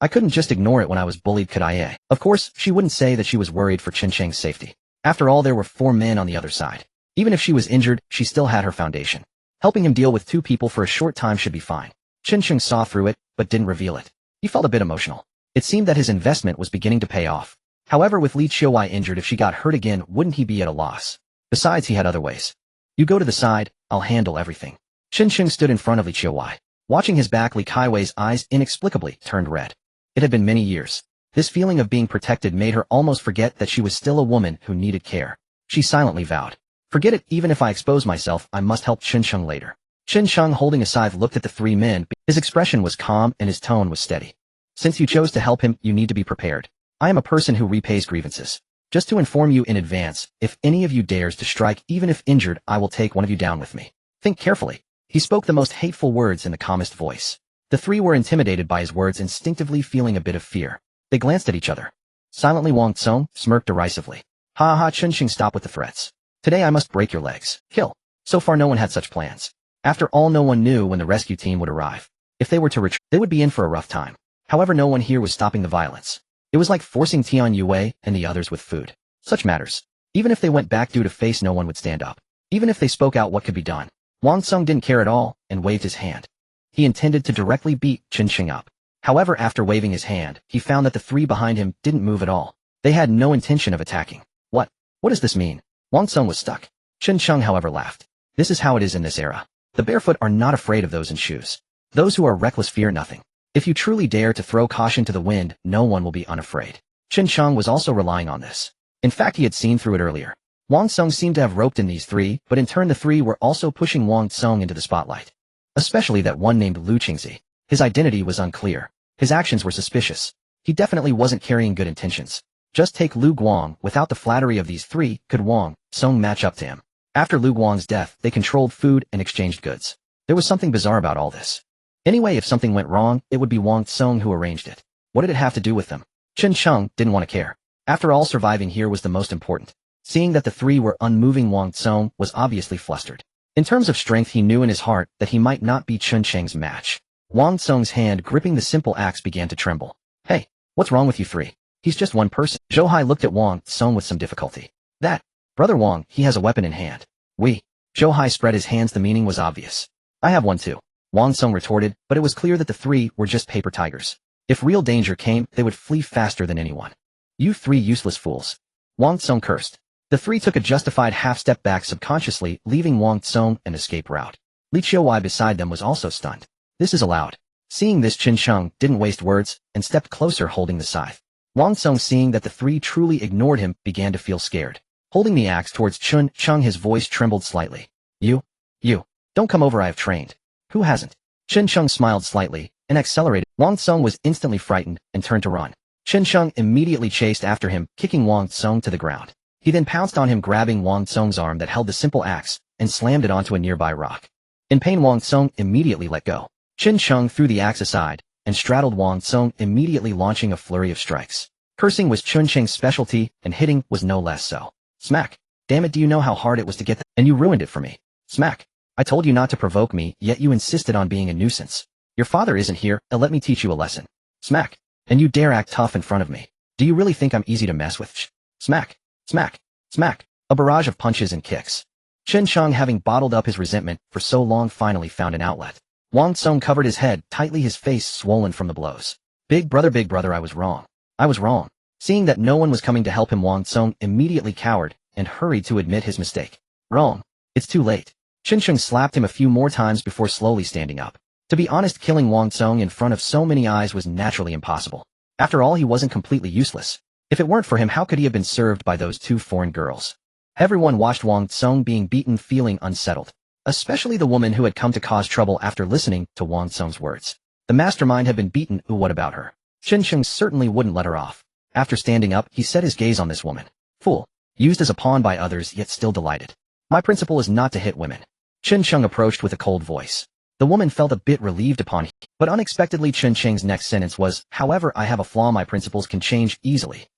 I couldn't just ignore it when I was bullied, could I? Of course, she wouldn't say that she was worried for Qin Sheng's safety. After all, there were 4 men on the other side. Even if she was injured, she still had her foundation. Helping him deal with 2 people for a short time should be fine. Qin Sheng saw through it, but didn't reveal it. He felt a bit emotional. It seemed that his investment was beginning to pay off. However, with Li Qiuwei injured, if she got hurt again, wouldn't he be at a loss? Besides, he had other ways. You go to the side, I'll handle everything. Qin Sheng stood in front of Li Qiuwei. Watching his back, Li Qiuwei's eyes inexplicably turned red. It had been many years. This feeling of being protected made her almost forget that she was still a woman who needed care. She silently vowed, forget it, even if I expose myself, I must help Qin Sheng later. Qin Sheng, holding a scythe, looked at the 3 men. His expression was calm and his tone was steady. Since you chose to help him, you need to be prepared. I am a person who repays grievances. Just to inform you in advance, if any of you dares to strike, even if injured, I will take one of you down with me. Think carefully. He spoke the most hateful words in the calmest voice. The 3 were intimidated by his words, instinctively feeling a bit of fear. They glanced at each other. Silently, Wang Song smirked derisively. Ha ha, Qin Sheng, stop with the threats. Today I must break your legs. Kill. So far no one had such plans. After all, no one knew when the rescue team would arrive. If they were to retreat, they would be in for a rough time. However, no one here was stopping the violence. It was like forcing Tian Yue and the others with food. Such matters. Even if they went back due to face, no one would stand up. Even if they spoke out, what could be done? Wang Song didn't care at all and waved his hand. He intended to directly beat Qin Sheng up. However, after waving his hand, he found that the 3 behind him didn't move at all. They had no intention of attacking. What does this mean? Wang Song was stuck. Qin Sheng, however, laughed. This is how it is in this era. The barefoot are not afraid of those in shoes. Those who are reckless fear nothing. If you truly dare to throw caution to the wind, no one will be unafraid. Qin Sheng was also relying on this. In fact, he had seen through it earlier. Wang Song seemed to have roped in these 3, but in turn the 3 were also pushing Wang Song into the spotlight. Especially that one named Lu Qingzi. His identity was unclear. His actions were suspicious. He definitely wasn't carrying good intentions. Just take Lu Guang. Without the flattery of these 3, could Wang Song match up to him? After Lu Guang's death, they controlled food and exchanged goods. There was something bizarre about all this. Anyway, if something went wrong, it would be Wang Song who arranged it. What did it have to do with them? Qin Sheng didn't want to care. After all, surviving here was the most important. Seeing that the 3 were unmoving, Wang Song was obviously flustered. In terms of strength, he knew in his heart that he might not be Qin Sheng's match. Wang Song's hand gripping the simple axe began to tremble. Hey, what's wrong with you 3? He's just one person. Zhou Hai looked at Wang Song with some difficulty. That, Brother Wang, he has a weapon in hand. Zhou Hai spread his hands, the meaning was obvious. I have one too. Wang Song retorted, but it was clear that the 3 were just paper tigers. If real danger came, they would flee faster than anyone. You 3 useless fools. Wang Song cursed. The 3 took a justified half-step back, subconsciously leaving Wang Song an escape route. Li Qiuwei beside them was also stunned. This is allowed. Seeing this, Qin Sheng didn't waste words and stepped closer, holding the scythe. Wang Song, seeing that the 3 truly ignored him, began to feel scared. Holding the axe towards Qin Sheng, his voice trembled slightly. You, don't come over, I have trained. Who hasn't? Qin Sheng smiled slightly and accelerated. Wang Song was instantly frightened and turned to run. Qin Sheng immediately chased after him, kicking Wang Song to the ground. He then pounced on him, grabbing Wang Song's arm that held the simple axe and slammed it onto a nearby rock. In pain, Wang Song immediately let go. Qin Sheng threw the axe aside and straddled Wang Song, immediately launching a flurry of strikes. Cursing was Qin Sheng's specialty, and hitting was no less so. Smack. Damn it, do you know how hard it was to get that? And you ruined it for me. Smack. I told you not to provoke me, yet you insisted on being a nuisance. Your father isn't here, let me teach you a lesson. Smack. And you dare act tough in front of me. Do you really think I'm easy to mess with? Smack. Smack. Smack. A barrage of punches and kicks. Qin Sheng, having bottled up his resentment for so long, finally found an outlet. Wang Song covered his head tightly, his face swollen from the blows. Big brother, I was wrong. I was wrong. Seeing that no one was coming to help him, Wang Song immediately cowered and hurried to admit his mistake. Wrong. It's too late. Qin Sheng slapped him a few more times before slowly standing up. To be honest, killing Wang Song in front of so many eyes was naturally impossible. After all, he wasn't completely useless. If it weren't for him, how could he have been served by those 2 foreign girls? Everyone watched Wang Song being beaten, feeling unsettled. especially the woman who had come to cause trouble after listening to Wang Song's words. The mastermind had been beaten. Ooh, what about her? Chen Sheng certainly wouldn't let her off. After standing up, he set his gaze on this woman. Fool. Used as a pawn by others, yet still delighted. My principle is not to hit women. Chen Sheng approached with a cold voice. The woman felt a bit relieved upon hearing, but unexpectedly Chen Sheng's next sentence was, however, I have a flaw, my principles can change easily.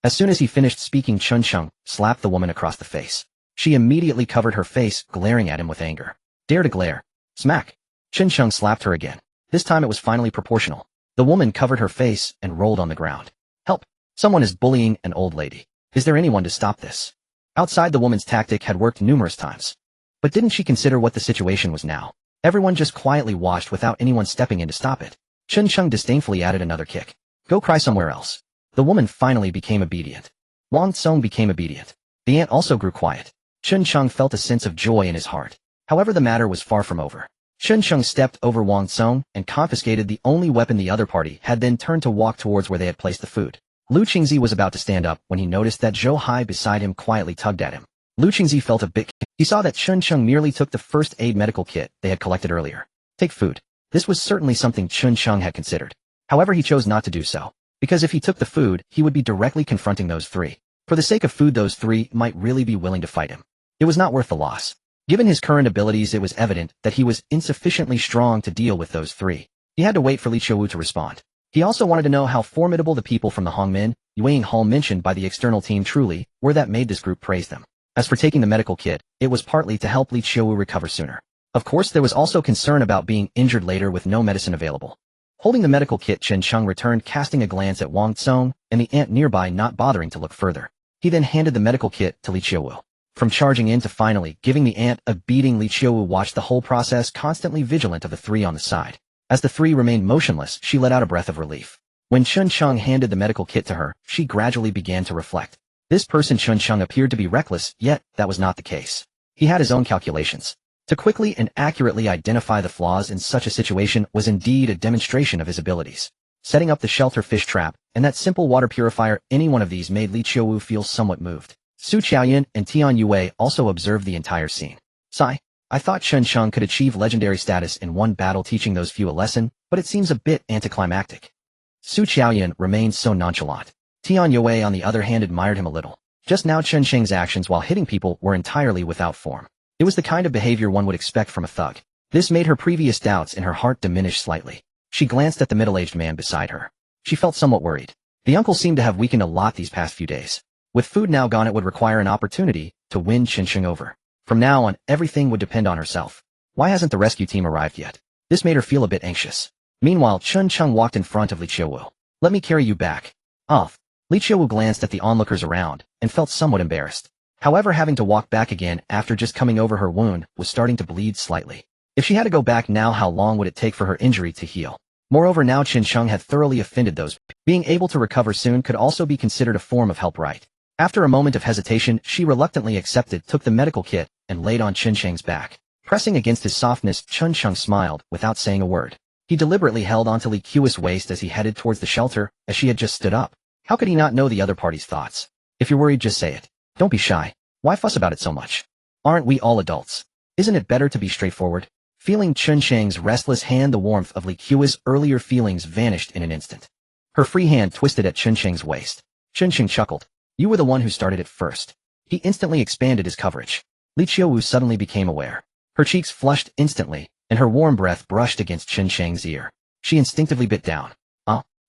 As soon as he finished speaking, Chen Sheng slapped the woman across the face. She immediately covered her face, glaring at him with anger. Dare to glare. Smack. Chen Sheng slapped her again. This time it was finally proportional. The woman covered her face and rolled on the ground. Help. Someone is bullying an old lady. Is there anyone to stop this? Outside, the woman's tactic had worked numerous times. But didn't she consider what the situation was now? Everyone just quietly watched without anyone stepping in to stop it. Chen Sheng disdainfully added another kick. Go cry somewhere else. The woman finally became obedient. Wang Song became obedient. The ant also grew quiet. Chen Sheng felt a sense of joy in his heart. However, the matter was far from over. Chen Sheng stepped over Wang Song and confiscated the only weapon the other party had, then turned to walk towards where they had placed the food. Lu Qingzi was about to stand up when he noticed that Zhou Hai beside him quietly tugged at him. Lu Qingzi felt a bit. He saw that Chen Sheng merely took the first aid medical kit they had collected earlier. Take food. This was certainly something Chen Sheng had considered. However, he chose not to do so, because if he took the food, he would be directly confronting those three. For the sake of food, those three might really be willing to fight him. It was not worth the loss. Given his current abilities, it was evident that he was insufficiently strong to deal with those three. He had to wait for Li Qiuwu to respond. He also wanted to know how formidable the people from the Hongmen, Yueying Hall mentioned by the external team truly were that made this group praise them. As for taking the medical kit, it was partly to help Li Qiuwu recover sooner. Of course, there was also concern about being injured later with no medicine available. Holding the medical kit, Chen Sheng returned, casting a glance at Wang Song and the ant nearby, not bothering to look further. He then handed the medical kit to Li Qiuwu. From charging in to finally giving the ant a beating, Li Qiuwu watched the whole process, constantly vigilant of the three on the side. As the three remained motionless, she let out a breath of relief. When Chen Sheng handed the medical kit to her, she gradually began to reflect. This person Chen Sheng appeared to be reckless, yet that was not the case. He had his own calculations. To quickly and accurately identify the flaws in such a situation was indeed a demonstration of his abilities. Setting up the shelter fish trap and that simple water purifier, any one of these made Li Qiuwu feel somewhat moved. Su Qiaoyan and Tian Yue also observed the entire scene. Sigh. I thought Chen Sheng could achieve legendary status in one battle, teaching those few a lesson, but it seems a bit anticlimactic. Su Qiaoyan remained so nonchalant. Tian Yue on the other hand admired him a little. Just now Chen Sheng's actions while hitting people were entirely without form. It was the kind of behavior one would expect from a thug. This made her previous doubts in her heart diminish slightly. She glanced at the middle-aged man beside her. She felt somewhat worried. The uncle seemed to have weakened a lot these past few days. With food now gone, it would require an opportunity to win Chen Sheng over. From now on, everything would depend on herself. Why hasn't the rescue team arrived yet? This made her feel a bit anxious. Meanwhile, Chen Sheng walked in front of Li Qiuwu. Let me carry you back. Off. Li Qiuwu glanced at the onlookers around and felt somewhat embarrassed. However, having to walk back again after just coming over her wound was starting to bleed slightly. If she had to go back now, how long would it take for her injury to heal? Moreover, now Chen Sheng had thoroughly offended those. Being able to recover soon could also be considered a form of help, right? After a moment of hesitation, she reluctantly accepted, took the medical kit, and laid on Chen Sheng's back. Pressing against his softness, Chen Sheng smiled without saying a word. He deliberately held onto Li Qiuwu's waist as he headed towards the shelter, as she had just stood up. How could he not know the other party's thoughts? If you're worried, just say it. Don't be shy. Why fuss about it so much? Aren't we all adults? Isn't it better to be straightforward? Feeling Chen Sheng's restless hand, the warmth of Li Qiuwu's earlier feelings vanished in an instant. Her free hand twisted at Chen Sheng's waist. Chen Sheng chuckled. You were the one who started it first. He instantly expanded his coverage. Li Qiuwu suddenly became aware. Her cheeks flushed instantly, and her warm breath brushed against Chen Sheng's ear. She instinctively bit down.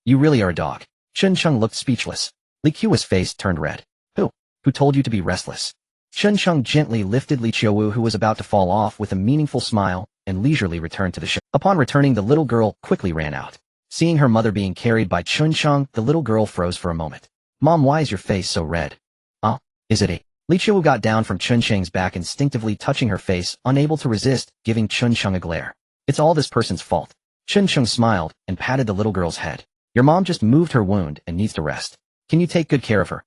You really are a dog. Chen Sheng looked speechless. Li Qiuwu's face turned red. Who told you to be restless? Chen Sheng gently lifted Li Qiuwu, who was about to fall off, with a meaningful smile, and leisurely returned to the shelter. Upon returning, the little girl quickly ran out. Seeing her mother being carried by Chen Sheng, the little girl froze for a moment. Mom, why is your face so red? Is it a... Li Qiuwu got down from Chen Sheng's back, instinctively touching her face, unable to resist, giving Chen Sheng a glare. It's all this person's fault. Chen Sheng smiled and patted the little girl's head. Your mom just moved her wound and needs to rest. Can you take good care of her?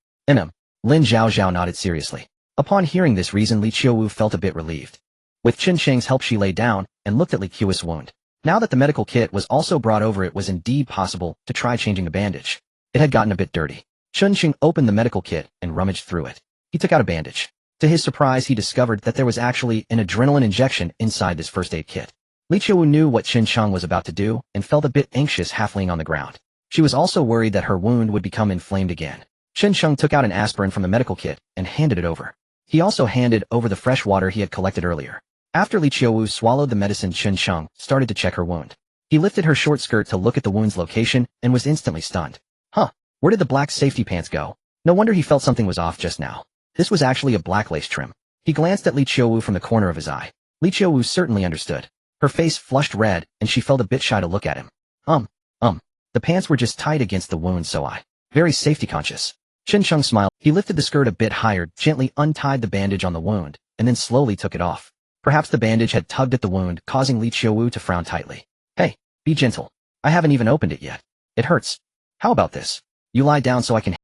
Lin Zhaozhao nodded seriously. Upon hearing this reason, Li Qiuwu felt a bit relieved. With Chen Sheng's help, she lay down and looked at Li Qiuwu's wound. Now that the medical kit was also brought over, it was indeed possible to try changing a bandage. It had gotten a bit dirty. Chen Sheng opened the medical kit and rummaged through it. He took out a bandage. To his surprise, he discovered that there was actually an adrenaline injection inside this first aid kit. Li Qiuwu knew what Chen Sheng was about to do and felt a bit anxious half laying on the ground. She was also worried that her wound would become inflamed again. Chen Sheng took out an aspirin from the medical kit and handed it over. He also handed over the fresh water he had collected earlier. After Li Qiuwu swallowed the medicine, Chen Sheng started to check her wound. He lifted her short skirt to look at the wound's location and was instantly stunned. Huh, where did the black safety pants go? No wonder he felt something was off just now. This was actually a black lace trim. He glanced at Li Qiuwu from the corner of his eye. Li Qiuwu certainly understood. Her face flushed red, and she felt a bit shy to look at him. The pants were just tied against the wound, so I. Very safety conscious. Chen Sheng smiled. He lifted the skirt a bit higher, gently untied the bandage on the wound, and then slowly took it off. Perhaps the bandage had tugged at the wound, causing Li Qiuwu to frown tightly. Hey, be gentle. I haven't even opened it yet. It hurts. How about this? You lie down so I can.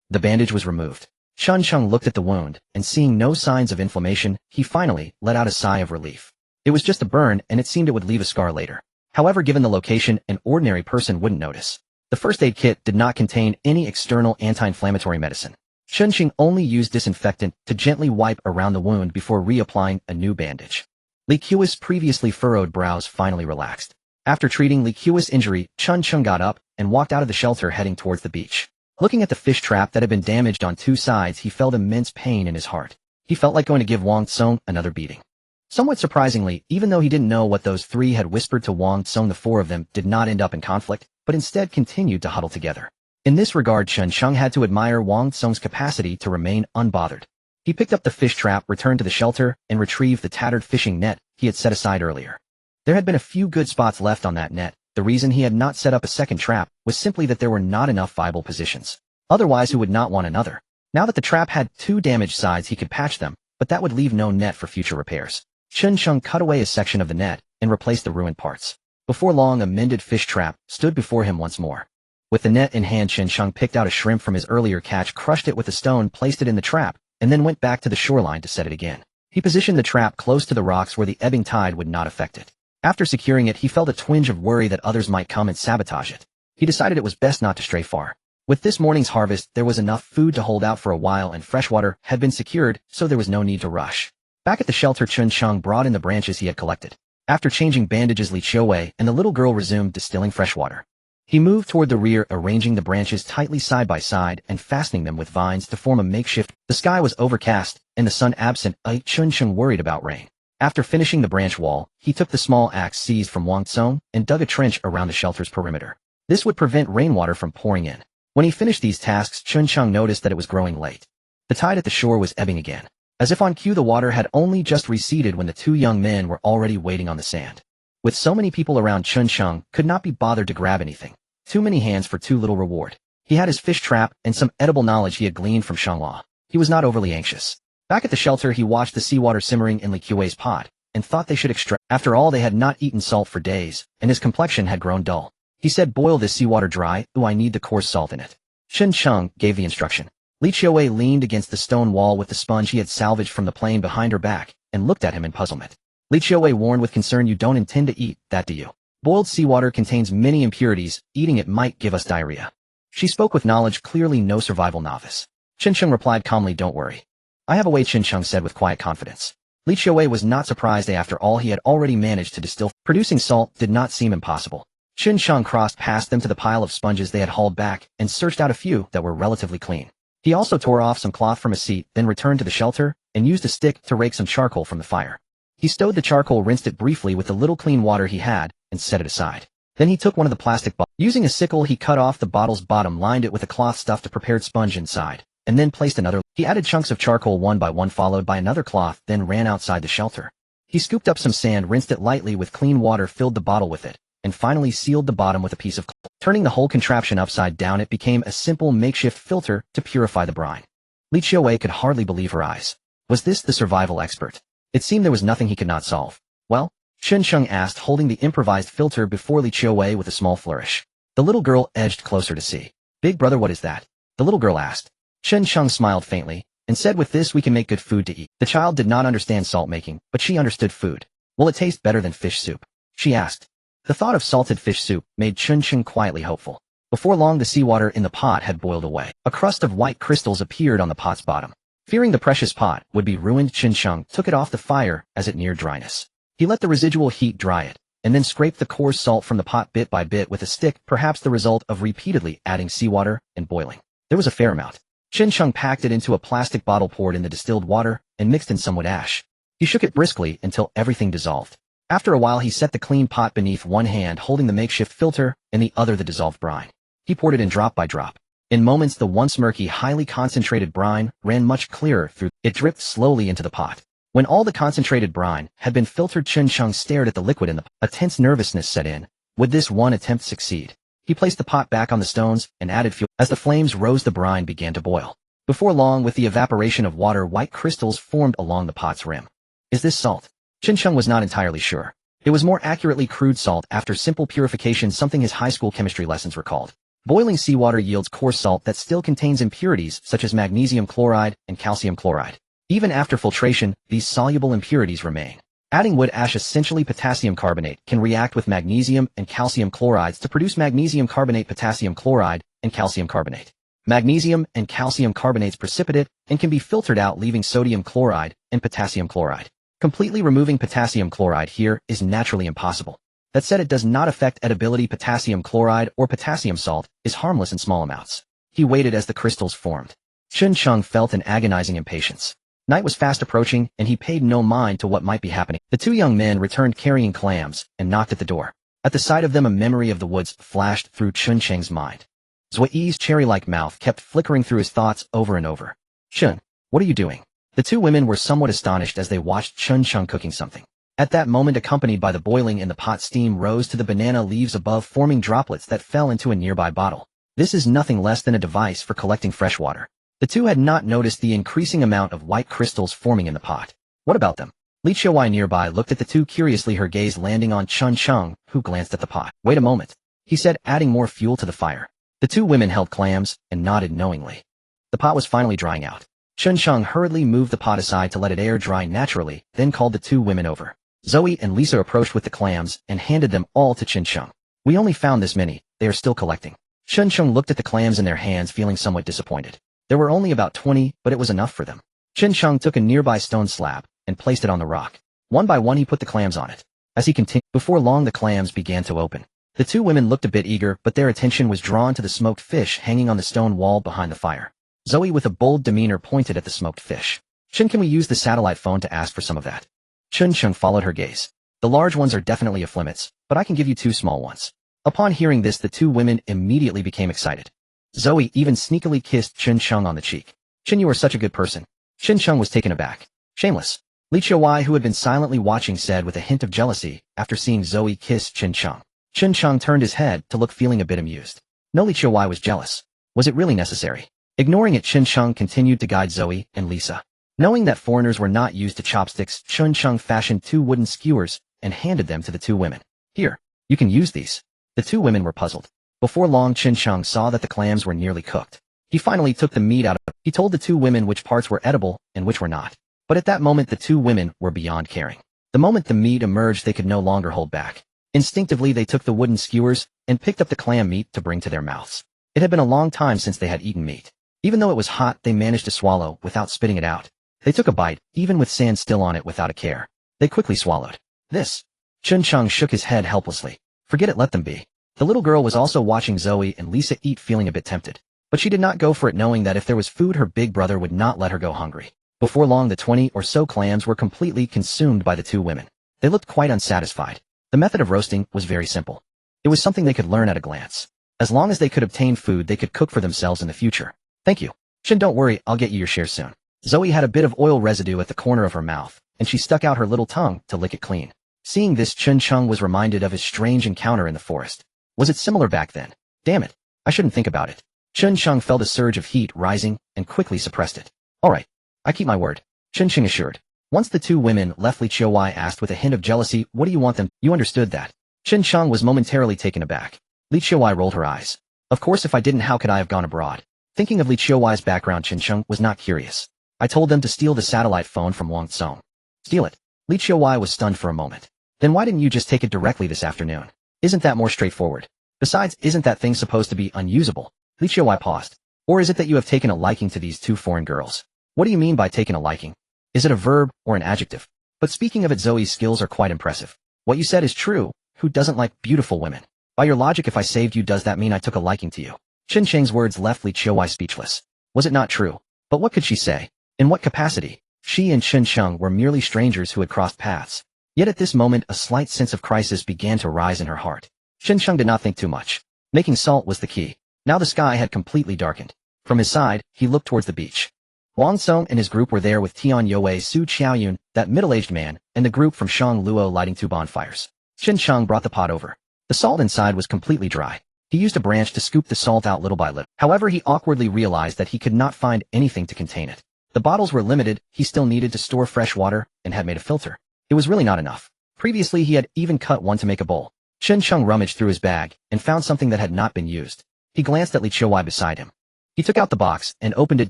The bandage was removed. Chen Sheng looked at the wound, and seeing no signs of inflammation, he finally let out a sigh of relief. It was just a burn, and it seemed it would leave a scar later. However, given the location, an ordinary person wouldn't notice. The first aid kit did not contain any external anti-inflammatory medicine. Chen Sheng only used disinfectant to gently wipe around the wound before reapplying a new bandage. Li Qiuwu's previously furrowed brows finally relaxed. After treating Li Qiuwu's injury, Chen Sheng got up and walked out of the shelter heading towards the beach. Looking at the fish trap that had been damaged on two sides, he felt immense pain in his heart. He felt like going to give Wang Tsong another beating. Somewhat surprisingly, even though he didn't know what those three had whispered to Wang Tsong, the four of them did not end up in conflict, but instead continued to huddle together. In this regard, Chen Sheng had to admire Wang Tsong's capacity to remain unbothered. He picked up the fish trap, returned to the shelter, and retrieved the tattered fishing net he had set aside earlier. There had been a few good spots left on that net. The reason he had not set up a second trap was simply that there were not enough viable positions. Otherwise, who would not want another? Now that the trap had two damaged sides, he could patch them, but that would leave no net for future repairs. Chen Sheng cut away a section of the net and replaced the ruined parts. Before long, a mended fish trap stood before him once more. With the net in hand, Chen Sheng picked out a shrimp from his earlier catch, crushed it with a stone, placed it in the trap, and then went back to the shoreline to set it again. He positioned the trap close to the rocks where the ebbing tide would not affect it. After securing it, he felt a twinge of worry that others might come and sabotage it. He decided it was best not to stray far. With this morning's harvest, there was enough food to hold out for a while, and fresh water had been secured, so there was no need to rush. Back at the shelter, Chen Sheng brought in the branches he had collected. After changing bandages, Li Qiuwu and the little girl resumed distilling fresh water. He moved toward the rear, arranging the branches tightly side by side and fastening them with vines to form a makeshift. The sky was overcast, and the sun absent. Chen Sheng worried about rain. After finishing the branch wall, he took the small axe seized from Wang Tsong and dug a trench around the shelter's perimeter. This would prevent rainwater from pouring in. When he finished these tasks, Chen Sheng noticed that it was growing late. The tide at the shore was ebbing again. As if on cue, the water had only just receded when the two young men were already waiting on the sand. With so many people around, Chen Sheng could not be bothered to grab anything. Too many hands for too little reward. He had his fish trap and some edible knowledge he had gleaned from Shanghua. He was not overly anxious. Back at the shelter, he watched the seawater simmering in Li Qiuwu's pot and thought they should extract. After all, they had not eaten salt for days, and his complexion had grown dull. He said, "Boil this seawater dry. I need the coarse salt in it." Chen Sheng gave the instruction. Li Qiuwu leaned against the stone wall with the sponge he had salvaged from the plane behind her back and looked at him in puzzlement. Li Qiuwu warned with concern, "You don't intend to eat that, do you? Boiled seawater contains many impurities. Eating it might give us diarrhea." She spoke with knowledge, clearly no survival novice. Chen Sheng replied calmly, "Don't worry. I have a way," Chen Sheng said with quiet confidence. Li Qiuwu was not surprised. After all, he had already managed to distill. Producing salt did not seem impossible. Chen Sheng crossed past them to the pile of sponges they had hauled back and searched out a few that were relatively clean. He also tore off some cloth from a seat, then returned to the shelter and used a stick to rake some charcoal from the fire. He stowed the charcoal, rinsed it briefly with the little clean water he had, and set it aside. Then he took one of the plastic bottles. Using a sickle, he cut off the bottle's bottom, lined it with a cloth stuffed a prepared sponge inside, and then placed another. He added chunks of charcoal one by one, followed by another cloth, then ran outside the shelter. He scooped up some sand, rinsed it lightly with clean water, filled the bottle with it, and finally sealed the bottom with a piece of cloth. Turning the whole contraption upside down, it became a simple makeshift filter to purify the brine. Li Qiuwu could hardly believe her eyes. Was this the survival expert? It seemed there was nothing he could not solve. Well? Chen Sheng asked, holding the improvised filter before Li Qiuwu with a small flourish. The little girl edged closer to see. "Big brother, what is that?" the little girl asked. Chen Sheng smiled faintly and said, "With this we can make good food to eat." The child did not understand salt making, but she understood food. "Will it taste better than fish soup?" she asked. The thought of salted fish soup made Chen Sheng quietly hopeful. Before long, the seawater in the pot had boiled away. A crust of white crystals appeared on the pot's bottom. Fearing the precious pot would be ruined, Chen Sheng took it off the fire as it neared dryness. He let the residual heat dry it, and then scraped the coarse salt from the pot bit by bit with a stick, perhaps the result of repeatedly adding seawater and boiling. There was a fair amount. Chen Sheng packed it into a plastic bottle, poured in the distilled water, and mixed in some wood ash. He shook it briskly until everything dissolved. After a while he set the clean pot beneath, one hand holding the makeshift filter and the other the dissolved brine. He poured it in drop by drop. In moments the once murky, highly concentrated brine ran much clearer through. It dripped slowly into the pot. When all the concentrated brine had been filtered, Chen Sheng stared at the liquid in the pot. A tense nervousness set in. Would this one attempt succeed? He placed the pot back on the stones and added fuel. As the flames rose, the brine began to boil. Before long, with the evaporation of water, white crystals formed along the pot's rim. Is this salt? Chen Sheng was not entirely sure. It was more accurately crude salt after simple purification, something his high school chemistry lessons recalled. Boiling seawater yields coarse salt that still contains impurities such as magnesium chloride and calcium chloride. Even after filtration, these soluble impurities remain. Adding wood ash, essentially potassium carbonate, can react with magnesium and calcium chlorides to produce magnesium carbonate, potassium chloride, and calcium carbonate. Magnesium and calcium carbonates precipitate and can be filtered out, leaving sodium chloride and potassium chloride. Completely removing potassium chloride here is naturally impossible. That said, it does not affect edibility. Potassium chloride or potassium salt is harmless in small amounts. He waited as the crystals formed. Chen Sheng felt an agonizing impatience. Night was fast approaching, and he paid no mind to what might be happening. The two young men returned carrying clams and knocked at the door. At the sight of them, a memory of the woods flashed through Chen Sheng's mind. Zui's cherry-like mouth kept flickering through his thoughts over and over. Chen, what are you doing? The two women were somewhat astonished as they watched Chen Sheng cooking something. At that moment, accompanied by the boiling in the pot, steam rose to the banana leaves above, forming droplets that fell into a nearby bottle. This is nothing less than a device for collecting fresh water. The two had not noticed the increasing amount of white crystals forming in the pot. What about them? Li Qiuwei nearby looked at the two curiously, her gaze landing on Chen Sheng, who glanced at the pot. Wait a moment, he said, adding more fuel to the fire. The two women held clams and nodded knowingly. The pot was finally drying out. Chen Sheng hurriedly moved the pot aside to let it air dry naturally, then called the two women over. Zoe and Lisa approached with the clams and handed them all to Chen Sheng. We only found this many, they are still collecting. Chen Sheng looked at the clams in their hands, feeling somewhat disappointed. There were only about 20, but it was enough for them. Chen Sheng took a nearby stone slab and placed it on the rock. One by one he put the clams on it. As he continued, before long the clams began to open. The two women looked a bit eager, but their attention was drawn to the smoked fish hanging on the stone wall behind the fire. Zoe, with a bold demeanor, pointed at the smoked fish. Chen, can we use the satellite phone to ask for some of that? Chen Sheng followed her gaze. The large ones are definitely off limits, but I can give you two small ones. Upon hearing this, the two women immediately became excited. Zoe even sneakily kissed Chen Sheng on the cheek. Chen, you are such a good person. Chen Sheng was taken aback. Shameless. Li Qiuwei, who had been silently watching, said with a hint of jealousy after seeing Zoe kiss Chen Sheng. Chen Sheng turned his head to look, feeling a bit amused. No, Li Qiuwei was jealous. Was it really necessary? Ignoring it, Chen Sheng continued to guide Zoe and Lisa. Knowing that foreigners were not used to chopsticks, Chen Sheng fashioned two wooden skewers and handed them to the two women. Here, you can use these. The two women were puzzled. Before long, Chen Sheng saw that the clams were nearly cooked. He finally took the meat out of it. He told the two women which parts were edible and which were not. But at that moment, the two women were beyond caring. The moment the meat emerged, they could no longer hold back. Instinctively, they took the wooden skewers and picked up the clam meat to bring to their mouths. It had been a long time since they had eaten meat. Even though it was hot, they managed to swallow without spitting it out. They took a bite, even with sand still on it, without a care. They quickly swallowed. This. Chen Sheng shook his head helplessly. Forget it, let them be. The little girl was also watching Zoe and Lisa eat, feeling a bit tempted. But she did not go for it, knowing that if there was food, her big brother would not let her go hungry. Before long, the 20 or so clams were completely consumed by the two women. They looked quite unsatisfied. The method of roasting was very simple. It was something they could learn at a glance. As long as they could obtain food, they could cook for themselves in the future. Thank you. Chen, don't worry, I'll get you your share soon. Zoe had a bit of oil residue at the corner of her mouth, and she stuck out her little tongue to lick it clean. Seeing this, Chen Sheng was reminded of his strange encounter in the forest. Was it similar back then? Damn it, I shouldn't think about it. Chen Sheng felt a surge of heat rising and quickly suppressed it. All right, I keep my word, Chen Sheng assured. Once the two women left, Li Qiuwei asked with a hint of jealousy, what do you want them? You understood that. Chen Sheng was momentarily taken aback. Li Qiuwei rolled her eyes. Of course, if I didn't, how could I have gone abroad? Thinking of Li Qiuwei's background, Chen Sheng was not curious. I told them to steal the satellite phone from Wang Tsong. Steal it? Li Qiuwei was stunned for a moment. Then why didn't you just take it directly this afternoon? Isn't that more straightforward? Besides, isn't that thing supposed to be unusable? Li Qiuwei paused. Or is it that you have taken a liking to these two foreign girls? What do you mean by taken a liking? Is it a verb or an adjective? But speaking of it, Zoe's skills are quite impressive. What you said is true. Who doesn't like beautiful women? By your logic, if I saved you, does that mean I took a liking to you? Chen Sheng's words left Li Qiuwei speechless. Was it not true? But what could she say? In what capacity? She and Chen Sheng were merely strangers who had crossed paths. Yet at this moment a slight sense of crisis began to rise in her heart. Chen Sheng did not think too much. Making salt was the key. Now the sky had completely darkened. From his side, he looked towards the beach. Wang Song and his group were there with Tian Youwei, Su Qiaoyun, that middle-aged man, and the group from Shang Luo lighting 2 bonfires. Chen Sheng brought the pot over. The salt inside was completely dry. He used a branch to scoop the salt out little by little. However, he awkwardly realized that he could not find anything to contain it. The bottles were limited, he still needed to store fresh water, and had made a filter. It was really not enough. Previously he had even cut one to make a bowl. Chen Sheng rummaged through his bag, and found something that had not been used. He glanced at Li Qiuwei beside him. He took out the box, and opened it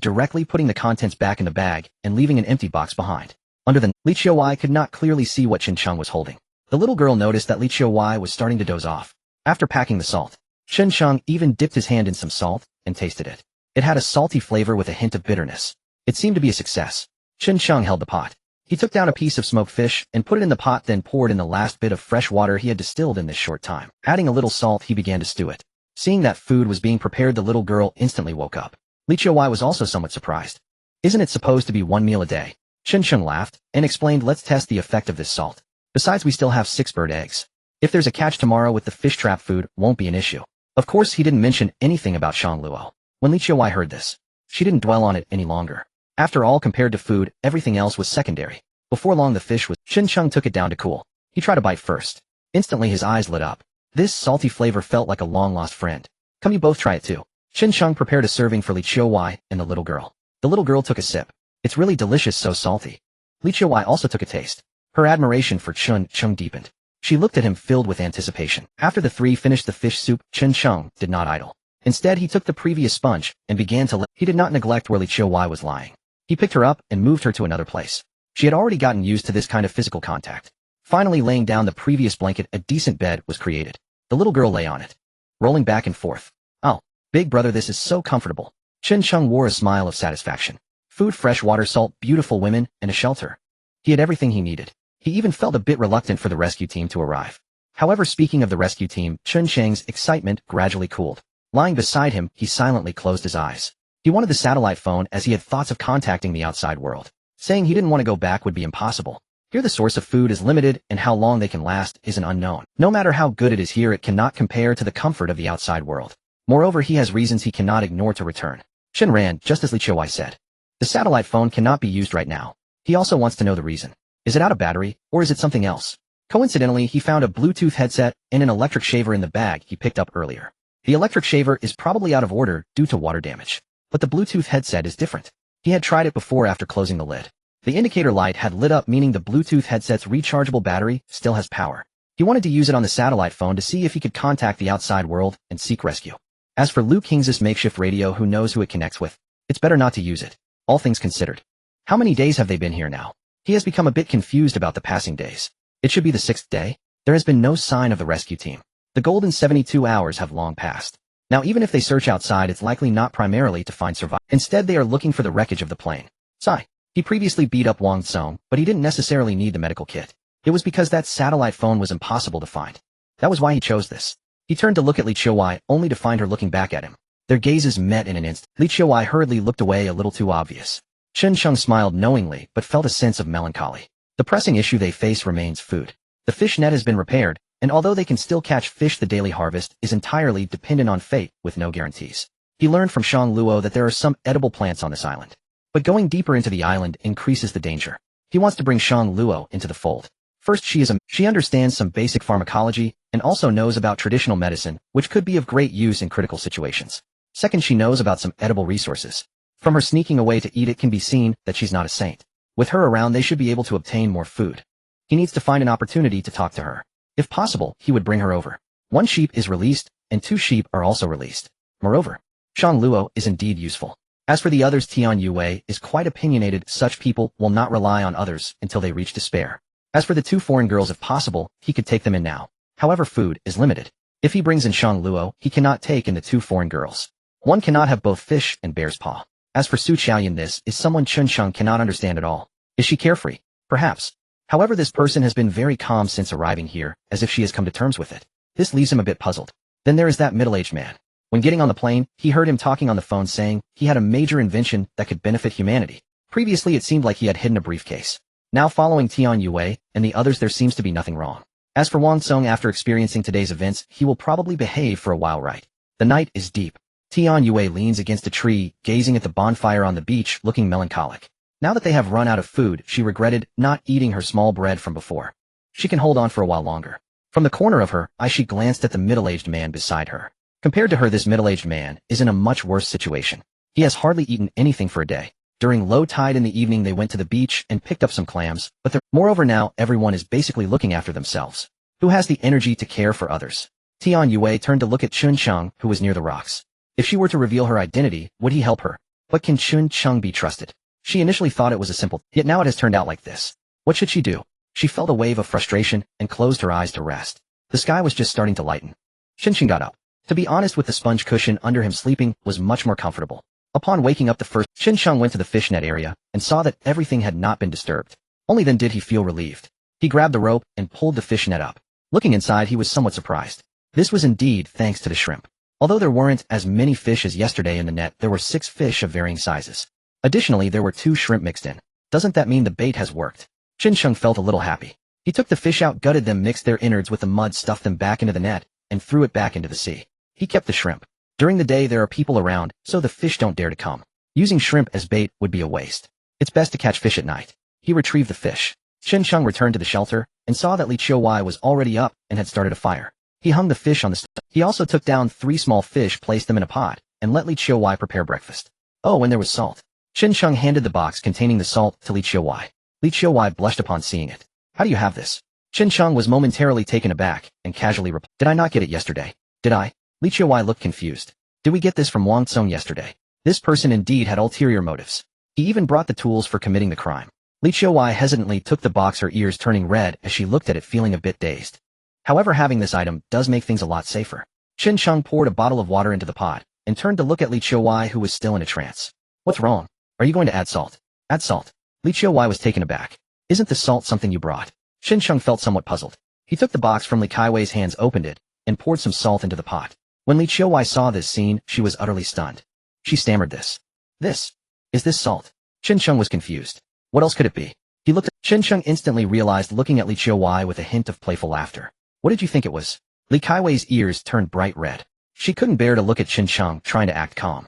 directly, putting the contents back in the bag, and leaving an empty box behind. Under the Li Qiuwei could not clearly see what Chen Sheng was holding. The little girl noticed that Li Qiuwei was starting to doze off. After packing the salt, Chen Sheng even dipped his hand in some salt, and tasted it. It had a salty flavor with a hint of bitterness. It seemed to be a success. Chen Sheng held the pot. He took down a piece of smoked fish, and put it in the pot, then poured in the last bit of fresh water he had distilled in this short time. Adding a little salt, he began to stew it. Seeing that food was being prepared, the little girl instantly woke up. Li Qiuwei was also somewhat surprised. Isn't it supposed to be 1 meal a day? Chen Sheng laughed, and explained, let's test the effect of this salt. Besides, we still have 6 bird eggs. If there's a catch tomorrow with the fish trap, food won't be an issue. Of course, he didn't mention anything about Shang Luo. When Li Qiuwei heard this, she didn't dwell on it any longer. After all, compared to food, everything else was secondary. Before long the fish was— Chen Sheng took it down to cool. He tried to bite first. Instantly his eyes lit up. This salty flavor felt like a long-lost friend. Come, you both try it too. Chen Sheng prepared a serving for Li Qiuwei and the little girl. The little girl took a sip. It's really delicious, so salty. Li Qiuwei also took a taste. Her admiration for Chen Sheng deepened. She looked at him filled with anticipation. After the 3 finished the fish soup, Chen Sheng did not idle. Instead, he took the previous sponge and began to— He did not neglect where Li Qiuwei was lying. He picked her up and moved her to another place. She had already gotten used to this kind of physical contact. Finally, laying down the previous blanket, a decent bed was created. The little girl lay on it, rolling back and forth. Oh, big brother, this is so comfortable. Chen Sheng wore a smile of satisfaction. Food, fresh water, salt, beautiful women, and a shelter. He had everything he needed. He even felt a bit reluctant for the rescue team to arrive. However, speaking of the rescue team, Chen Sheng's excitement gradually cooled. Lying beside him, he silently closed his eyes. He wanted the satellite phone, as he had thoughts of contacting the outside world. Saying he didn't want to go back would be impossible. Here the source of food is limited, and how long they can last is an unknown. No matter how good it is here, it cannot compare to the comfort of the outside world. Moreover, he has reasons he cannot ignore to return. Chen ran, just as Li Qiuwei said. The satellite phone cannot be used right now. He also wants to know the reason. Is it out of battery, or is it something else? Coincidentally, he found a Bluetooth headset and an electric shaver in the bag he picked up earlier. The electric shaver is probably out of order due to water damage. But the Bluetooth headset is different. He had tried it before after closing the lid. The indicator light had lit up, meaning the Bluetooth headset's rechargeable battery still has power. He wanted to use it on the satellite phone to see if he could contact the outside world and seek rescue. As for Liu King's makeshift radio, who knows who it connects with? It's better not to use it, all things considered. How many days have they been here now? He has become a bit confused about the passing days. It should be the 6th day. There has been no sign of the rescue team. The golden 72 hours have long passed. Now even if they search outside, it's likely not primarily to find survivors. Instead, they are looking for the wreckage of the plane. Sigh. He previously beat up Wang Song, but he didn't necessarily need the medical kit. It was because that satellite phone was impossible to find. That was why he chose this. He turned to look at Li Qiuwei, only to find her looking back at him. Their gazes met in an instant. Li Qiuwei hurriedly looked away, a little too obvious. Chen Sheng smiled knowingly, but felt a sense of melancholy. The pressing issue they face remains food. The fish net has been repaired, and although they can still catch fish, the daily harvest is entirely dependent on fate, with no guarantees. He learned from Shang Luo that there are some edible plants on this island. But going deeper into the island increases the danger. He wants to bring Shang Luo into the fold. First, she understands some basic pharmacology, and also knows about traditional medicine, which could be of great use in critical situations. Second, she knows about some edible resources. From her sneaking away to eat, it can be seen that she's not a saint. With her around, they should be able to obtain more food. He needs to find an opportunity to talk to her. If possible, he would bring her over. 1 sheep is released, and 2 sheep are also released. Moreover, Shang Luo is indeed useful. As for the others, Tian Youwei is quite opinionated. Such people will not rely on others until they reach despair. As for the 2 foreign girls, if possible, he could take them in now. However, food is limited. If he brings in Shang Luo, he cannot take in the 2 foreign girls. One cannot have both fish and bear's paw. As for Su Xiaoyan, this is someone Chun Sheng cannot understand at all. Is she carefree? Perhaps. However, this person has been very calm since arriving here, as if she has come to terms with it. This leaves him a bit puzzled. Then there is that middle-aged man. When getting on the plane, he heard him talking on the phone saying he had a major invention that could benefit humanity. Previously it seemed like he had hidden a briefcase. Now following Tian Yue and the others, there seems to be nothing wrong. As for Wang Song, after experiencing today's events, he will probably behave for a while, right? The night is deep. Tian Yue leans against a tree, gazing at the bonfire on the beach, looking melancholic. Now that they have run out of food, she regretted not eating her small bread from before. She can hold on for a while longer. From the corner of her eye, she glanced at the middle-aged man beside her. Compared to her, this middle-aged man is in a much worse situation. He has hardly eaten anything for a day. During low tide in the evening, they went to the beach and picked up some clams, but moreover now, everyone is basically looking after themselves. Who has the energy to care for others? Tian Yue turned to look at Chun Sheng, who was near the rocks. If she were to reveal her identity, would he help her? But can Chun Sheng be trusted? She initially thought it was a simple, yet now it has turned out like this. What should she do? She felt a wave of frustration and closed her eyes to rest. The sky was just starting to lighten. Chun Sheng got up. To be honest, with the sponge cushion under him, sleeping was much more comfortable. Upon waking up, Chun Sheng went to the fishnet area and saw that everything had not been disturbed. Only then did he feel relieved. He grabbed the rope and pulled the fishnet up. Looking inside, he was somewhat surprised. This was indeed thanks to the shrimp. Although there weren't as many fish as yesterday in the net, there were 6 fish of varying sizes. Additionally, there were 2 shrimp mixed in. Doesn't that mean the bait has worked? Chun Sheng felt a little happy. He took the fish out, gutted them, mixed their innards with the mud, stuffed them back into the net, and threw it back into the sea. He kept the shrimp. During the day there are people around, so the fish don't dare to come. Using shrimp as bait would be a waste. It's best to catch fish at night. He retrieved the fish. Chun Sheng returned to the shelter and saw that Li Qiuwei was already up and had started a fire. He hung the fish on the stove. He also took down 3 small fish, placed them in a pot, and let Li Qiuwei prepare breakfast. Oh, and there was salt. Chun Sheng handed the box containing the salt to Li Qiuwei. Li Qiuwei blushed upon seeing it. How do you have this? Chun Sheng was momentarily taken aback and casually replied, Did I not get it yesterday? Did I? Li Qiuwei looked confused. Did we get this from Wang Song yesterday? This person indeed had ulterior motives. He even brought the tools for committing the crime. Li Qiuwei hesitantly took the box, her ears turning red as she looked at it, feeling a bit dazed. However, having this item does make things a lot safer. Chun Sheng poured a bottle of water into the pot and turned to look at Li Qiuwei, who was still in a trance. What's wrong? Are you going to add salt? Add salt? Li Qiuwei was taken aback. Isn't the salt something you brought? Chun Sheng felt somewhat puzzled. He took the box from Li Qiuwei's hands, opened it, and poured some salt into the pot. When Li Qiuwei saw this scene, she was utterly stunned. She stammered, Is this salt? Chun Sheng was confused. What else could it be? He looked at Chun Sheng, instantly realized, looking at Li Qiuwei with a hint of playful laughter. What did you think it was? Li Qiuwei's ears turned bright red. She couldn't bear to look at Chun Sheng, trying to act calm.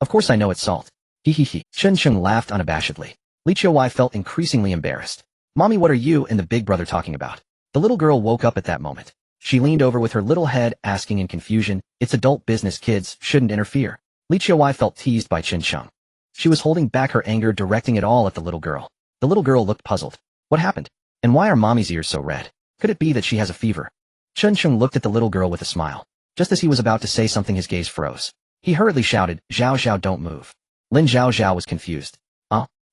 Of course I know it's salt. He. Chun Sheng laughed unabashedly. Li Qiuwei felt increasingly embarrassed. Mommy, what are you and the big brother talking about? The little girl woke up at that moment. She leaned over with her little head, asking in confusion, It's adult business, kids shouldn't interfere. Li Qiuwei felt teased by Chun Sheng. She was holding back her anger, directing it all at the little girl. The little girl looked puzzled. What happened? And why are mommy's ears so red? Could it be that she has a fever? Chun Sheng looked at the little girl with a smile. Just as he was about to say something, his gaze froze. He hurriedly shouted, Zhao Zhao, don't move. Lin Zhao Zhao was confused.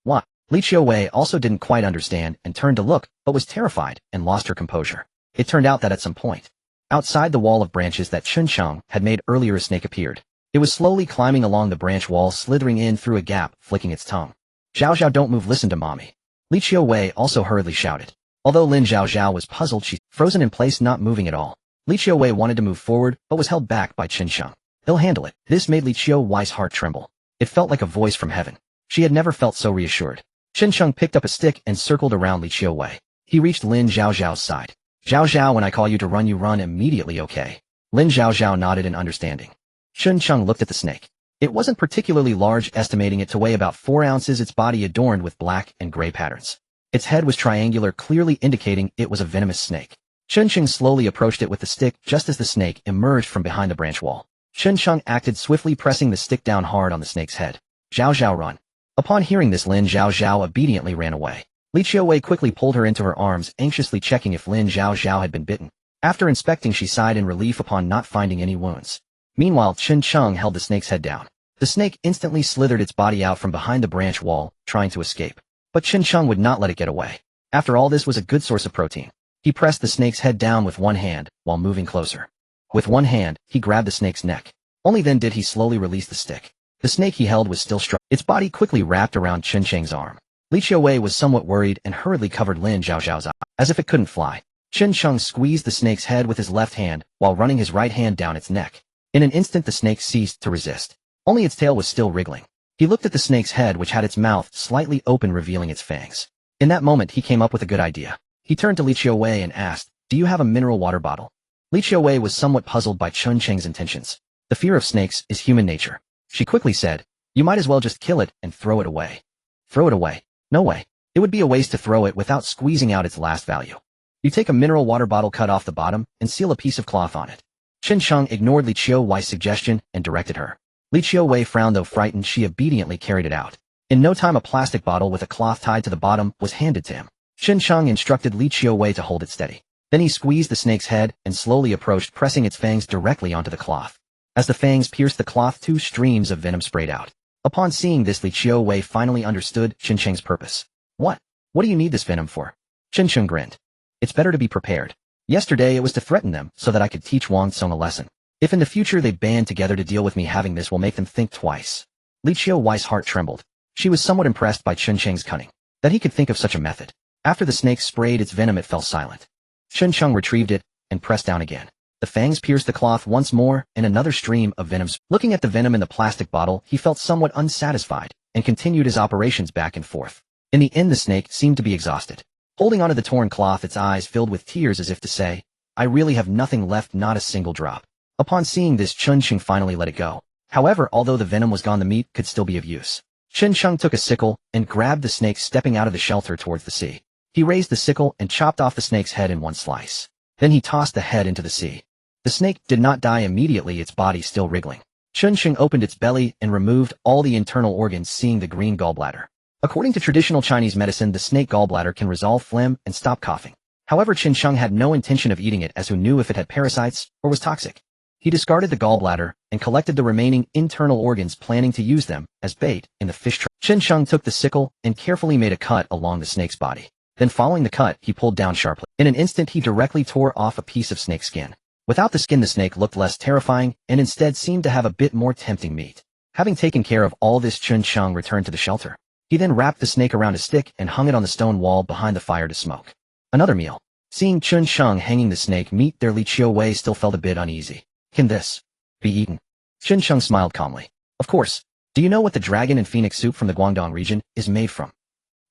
What? Li Qiuwei also didn't quite understand and turned to look, but was terrified and lost her composure. It turned out that at some point, outside the wall of branches that Chun Sheng had made earlier, a snake appeared. It was slowly climbing along the branch wall, slithering in through a gap, flicking its tongue. Zhao Zhao, don't move, listen to mommy. Li Qiuwei also hurriedly shouted. Although Lin Zhao Zhao was puzzled, she frozen in place, not moving at all. Li Qiuwei wanted to move forward, but was held back by Chun Sheng. He'll handle it. This made Li Qiuwei's heart tremble. It felt like a voice from heaven. She had never felt so reassured. Chun Sheng picked up a stick and circled around Li Qiuwei. He reached Lin Zhao Zhao's side. Zhao Zhao, when I call you to run, you run immediately, okay? Lin Zhao Zhao nodded in understanding. Chun Sheng looked at the snake. It wasn't particularly large, estimating it to weigh about 4 ounces, its body adorned with black and gray patterns. Its head was triangular, clearly indicating it was a venomous snake. Chun Sheng slowly approached it with the stick just as the snake emerged from behind the branch wall. Chun Sheng acted swiftly, pressing the stick down hard on the snake's head. Zhao Zhao, run. Upon hearing this, Lin Zhao Zhao obediently ran away. Li Qiuwei quickly pulled her into her arms, anxiously checking if Lin Zhao Zhao had been bitten. After inspecting, she sighed in relief upon not finding any wounds. Meanwhile, Chun Sheng held the snake's head down. The snake instantly slithered its body out from behind the branch wall, trying to escape. But Chun Sheng would not let it get away. After all, this was a good source of protein. He pressed the snake's head down with one hand, while moving closer. With one hand, he grabbed the snake's neck. Only then did he slowly release the stick. The snake he held was still strung. Its body quickly wrapped around Chen Cheng's arm. Li Qiuwei was somewhat worried and hurriedly covered Lin Zhaozhao's eye, as if it couldn't fly. Chen Cheng squeezed the snake's head with his left hand while running his right hand down its neck. In an instant the snake ceased to resist. Only its tail was still wriggling. He looked at the snake's head, which had its mouth slightly open, revealing its fangs. In that moment he came up with a good idea. He turned to Li Qiuwei and asked, "Do you have a mineral water bottle?" Li Qiuwei was somewhat puzzled by Chen Cheng's intentions. The fear of snakes is human nature. She quickly said, "You might as well just kill it and throw it away." Throw it away? No way. It would be a waste to throw it without squeezing out its last value. You take a mineral water bottle, cut off the bottom, and seal a piece of cloth on it. Chen Cheng ignored Li Qiuwei's suggestion and directed her. Li Qiuwei frowned, though frightened. She obediently carried it out. In no time a plastic bottle with a cloth tied to the bottom was handed to him. Chen Cheng instructed Li Qiuwei to hold it steady. Then he squeezed the snake's head and slowly approached, pressing its fangs directly onto the cloth. As the fangs pierced the cloth, 2 streams of venom sprayed out. Upon seeing this, Li Qiuwei finally understood Chen Cheng's purpose. What do you need this venom for? Chen Cheng grinned. It's better to be prepared. Yesterday it was to threaten them so that I could teach Wang Song a lesson. If in the future they band together to deal with me, having this will make them think twice. Li Qiuwei's heart trembled. She was somewhat impressed by Chen Cheng's cunning, that he could think of such a method. After the snake sprayed its venom, it fell silent. Chen Cheng retrieved it and pressed down again. The fangs pierced the cloth once more, and another stream of venom. Looking at the venom in the plastic bottle, he felt somewhat unsatisfied and continued his operations back and forth. In the end, the snake seemed to be exhausted. Holding onto the torn cloth, its eyes filled with tears as if to say, "I really have nothing left, not a single drop." Upon seeing this, Chen Cheng finally let it go. However, although the venom was gone, the meat could still be of use. Chen Cheng took a sickle and grabbed the snake, stepping out of the shelter towards the sea. He raised the sickle and chopped off the snake's head in one slice. Then he tossed the head into the sea. The snake did not die immediately, its body still wriggling. Chen Cheng opened its belly and removed all the internal organs, seeing the green gallbladder. According to traditional Chinese medicine, the snake gallbladder can resolve phlegm and stop coughing. However, Chen Cheng had no intention of eating it, as who knew if it had parasites or was toxic. He discarded the gallbladder and collected the remaining internal organs, planning to use them as bait in the fish trap. Chen Cheng took the sickle and carefully made a cut along the snake's body. Then following the cut, he pulled down sharply. In an instant, he directly tore off a piece of snake skin. Without the skin, the snake looked less terrifying and instead seemed to have a bit more tempting meat. Having taken care of all this, Chen Cheng returned to the shelter. He then wrapped the snake around a stick and hung it on the stone wall behind the fire to smoke. Another meal. Seeing Chen Cheng hanging the snake meat there, Li Qiuwei still felt a bit uneasy. Can this be eaten? Chen Cheng smiled calmly. Of course. Do you know what the dragon and phoenix soup from the Guangdong region is made from?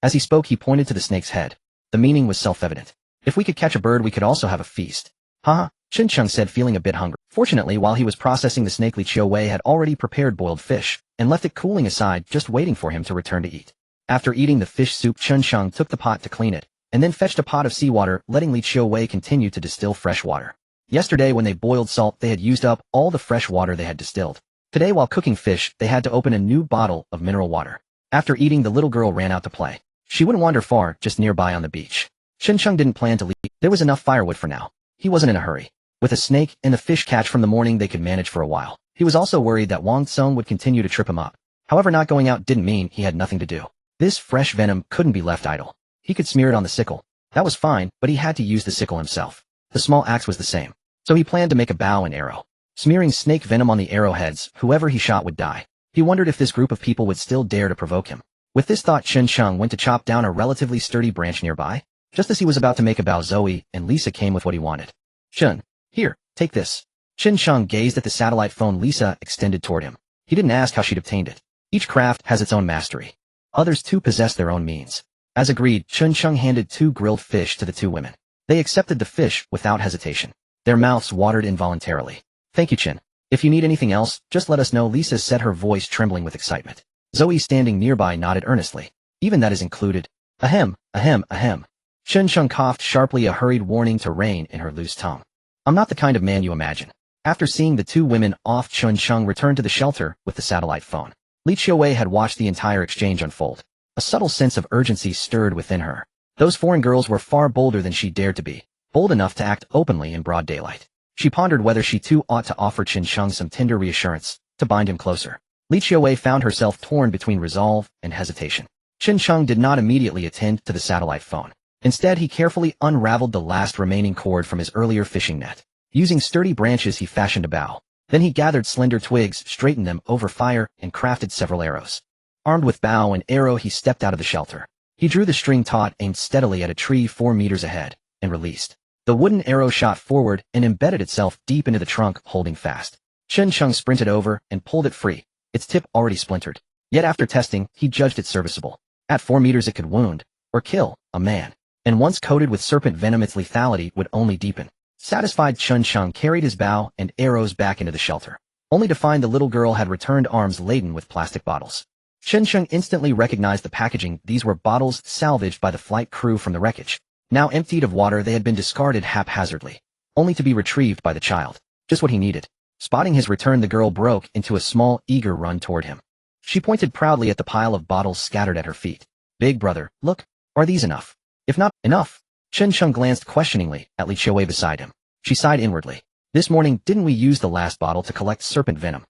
As he spoke, he pointed to the snake's head. The meaning was self-evident. If we could catch a bird, we could also have a feast. Haha, Chen Cheng said, feeling a bit hungry. Fortunately, while he was processing the snake, Li Qiuwei had already prepared boiled fish and left it cooling aside, just waiting for him to return to eat. After eating the fish soup, Chen Cheng took the pot to clean it, and then fetched a pot of seawater, letting Li Qiuwei continue to distill fresh water. Yesterday, when they boiled salt, they had used up all the fresh water they had distilled. Today, while cooking fish, they had to open a new bottle of mineral water. After eating, the little girl ran out to play. She wouldn't wander far, just nearby on the beach. Chen Cheng didn't plan to leave. There was enough firewood for now. He wasn't in a hurry. With a snake and the fish catch from the morning, they could manage for a while. He was also worried that Wang Song would continue to trip him up. However, not going out didn't mean he had nothing to do. This fresh venom couldn't be left idle. He could smear it on the sickle. That was fine, but he had to use the sickle himself. The small axe was the same. So he planned to make a bow and arrow. Smearing snake venom on the arrowheads, whoever he shot would die. He wondered if this group of people would still dare to provoke him. With this thought, Chen Cheng went to chop down a relatively sturdy branch nearby. Just as he was about to make a bow, Zoe and Lisa came with what he wanted. Chen, here, take this. Chen Cheng gazed at the satellite phone Lisa extended toward him. He didn't ask how she'd obtained it. Each craft has its own mastery. Others too possess their own means. As agreed, Chen Cheng handed 2 grilled fish to the 2 women. They accepted the fish without hesitation. Their mouths watered involuntarily. Thank you, Chen. If you need anything else, just let us know, Lisa said, her voice trembling with excitement. Zoe, standing nearby, nodded earnestly. Even that is included. Ahem, ahem, ahem. Chen Cheng coughed sharply, a hurried warning to rein in her loose tongue. I'm not the kind of man you imagine. After seeing the 2 women off, Chen Cheng returned to the shelter with the satellite phone. Li Qiuwei had watched the entire exchange unfold. A subtle sense of urgency stirred within her. Those foreign girls were far bolder than she dared to be, bold enough to act openly in broad daylight. She pondered whether she too ought to offer Chen Cheng some tender reassurance, to bind him closer. Li Qiuwei found herself torn between resolve and hesitation. Chen Cheng did not immediately attend to the satellite phone. Instead, he carefully unraveled the last remaining cord from his earlier fishing net. Using sturdy branches, he fashioned a bow. Then he gathered slender twigs, straightened them over fire, and crafted several arrows. Armed with bow and arrow, he stepped out of the shelter. He drew the string taut, aimed steadily at a tree 4 meters ahead, and released. The wooden arrow shot forward and embedded itself deep into the trunk, holding fast. Chen Sheng sprinted over and pulled it free, its tip already splintered. Yet after testing, he judged it serviceable. At 4 meters it could wound, or kill, a man. And once coated with serpent venom, its lethality would only deepen. Satisfied, Chen Sheng carried his bow and arrows back into the shelter, only to find the little girl had returned, arms laden with plastic bottles. Chen Sheng instantly recognized the packaging. These were bottles salvaged by the flight crew from the wreckage. Now emptied of water, they had been discarded haphazardly, only to be retrieved by the child. Just what he needed. Spotting his return, the girl broke into a small, eager run toward him. She pointed proudly at the pile of bottles scattered at her feet. Big brother, look, are these enough? If not enough. Chen Sheng glanced questioningly at Li Qiuwei beside him. She sighed inwardly. This morning, didn't we use the last bottle to collect serpent venom?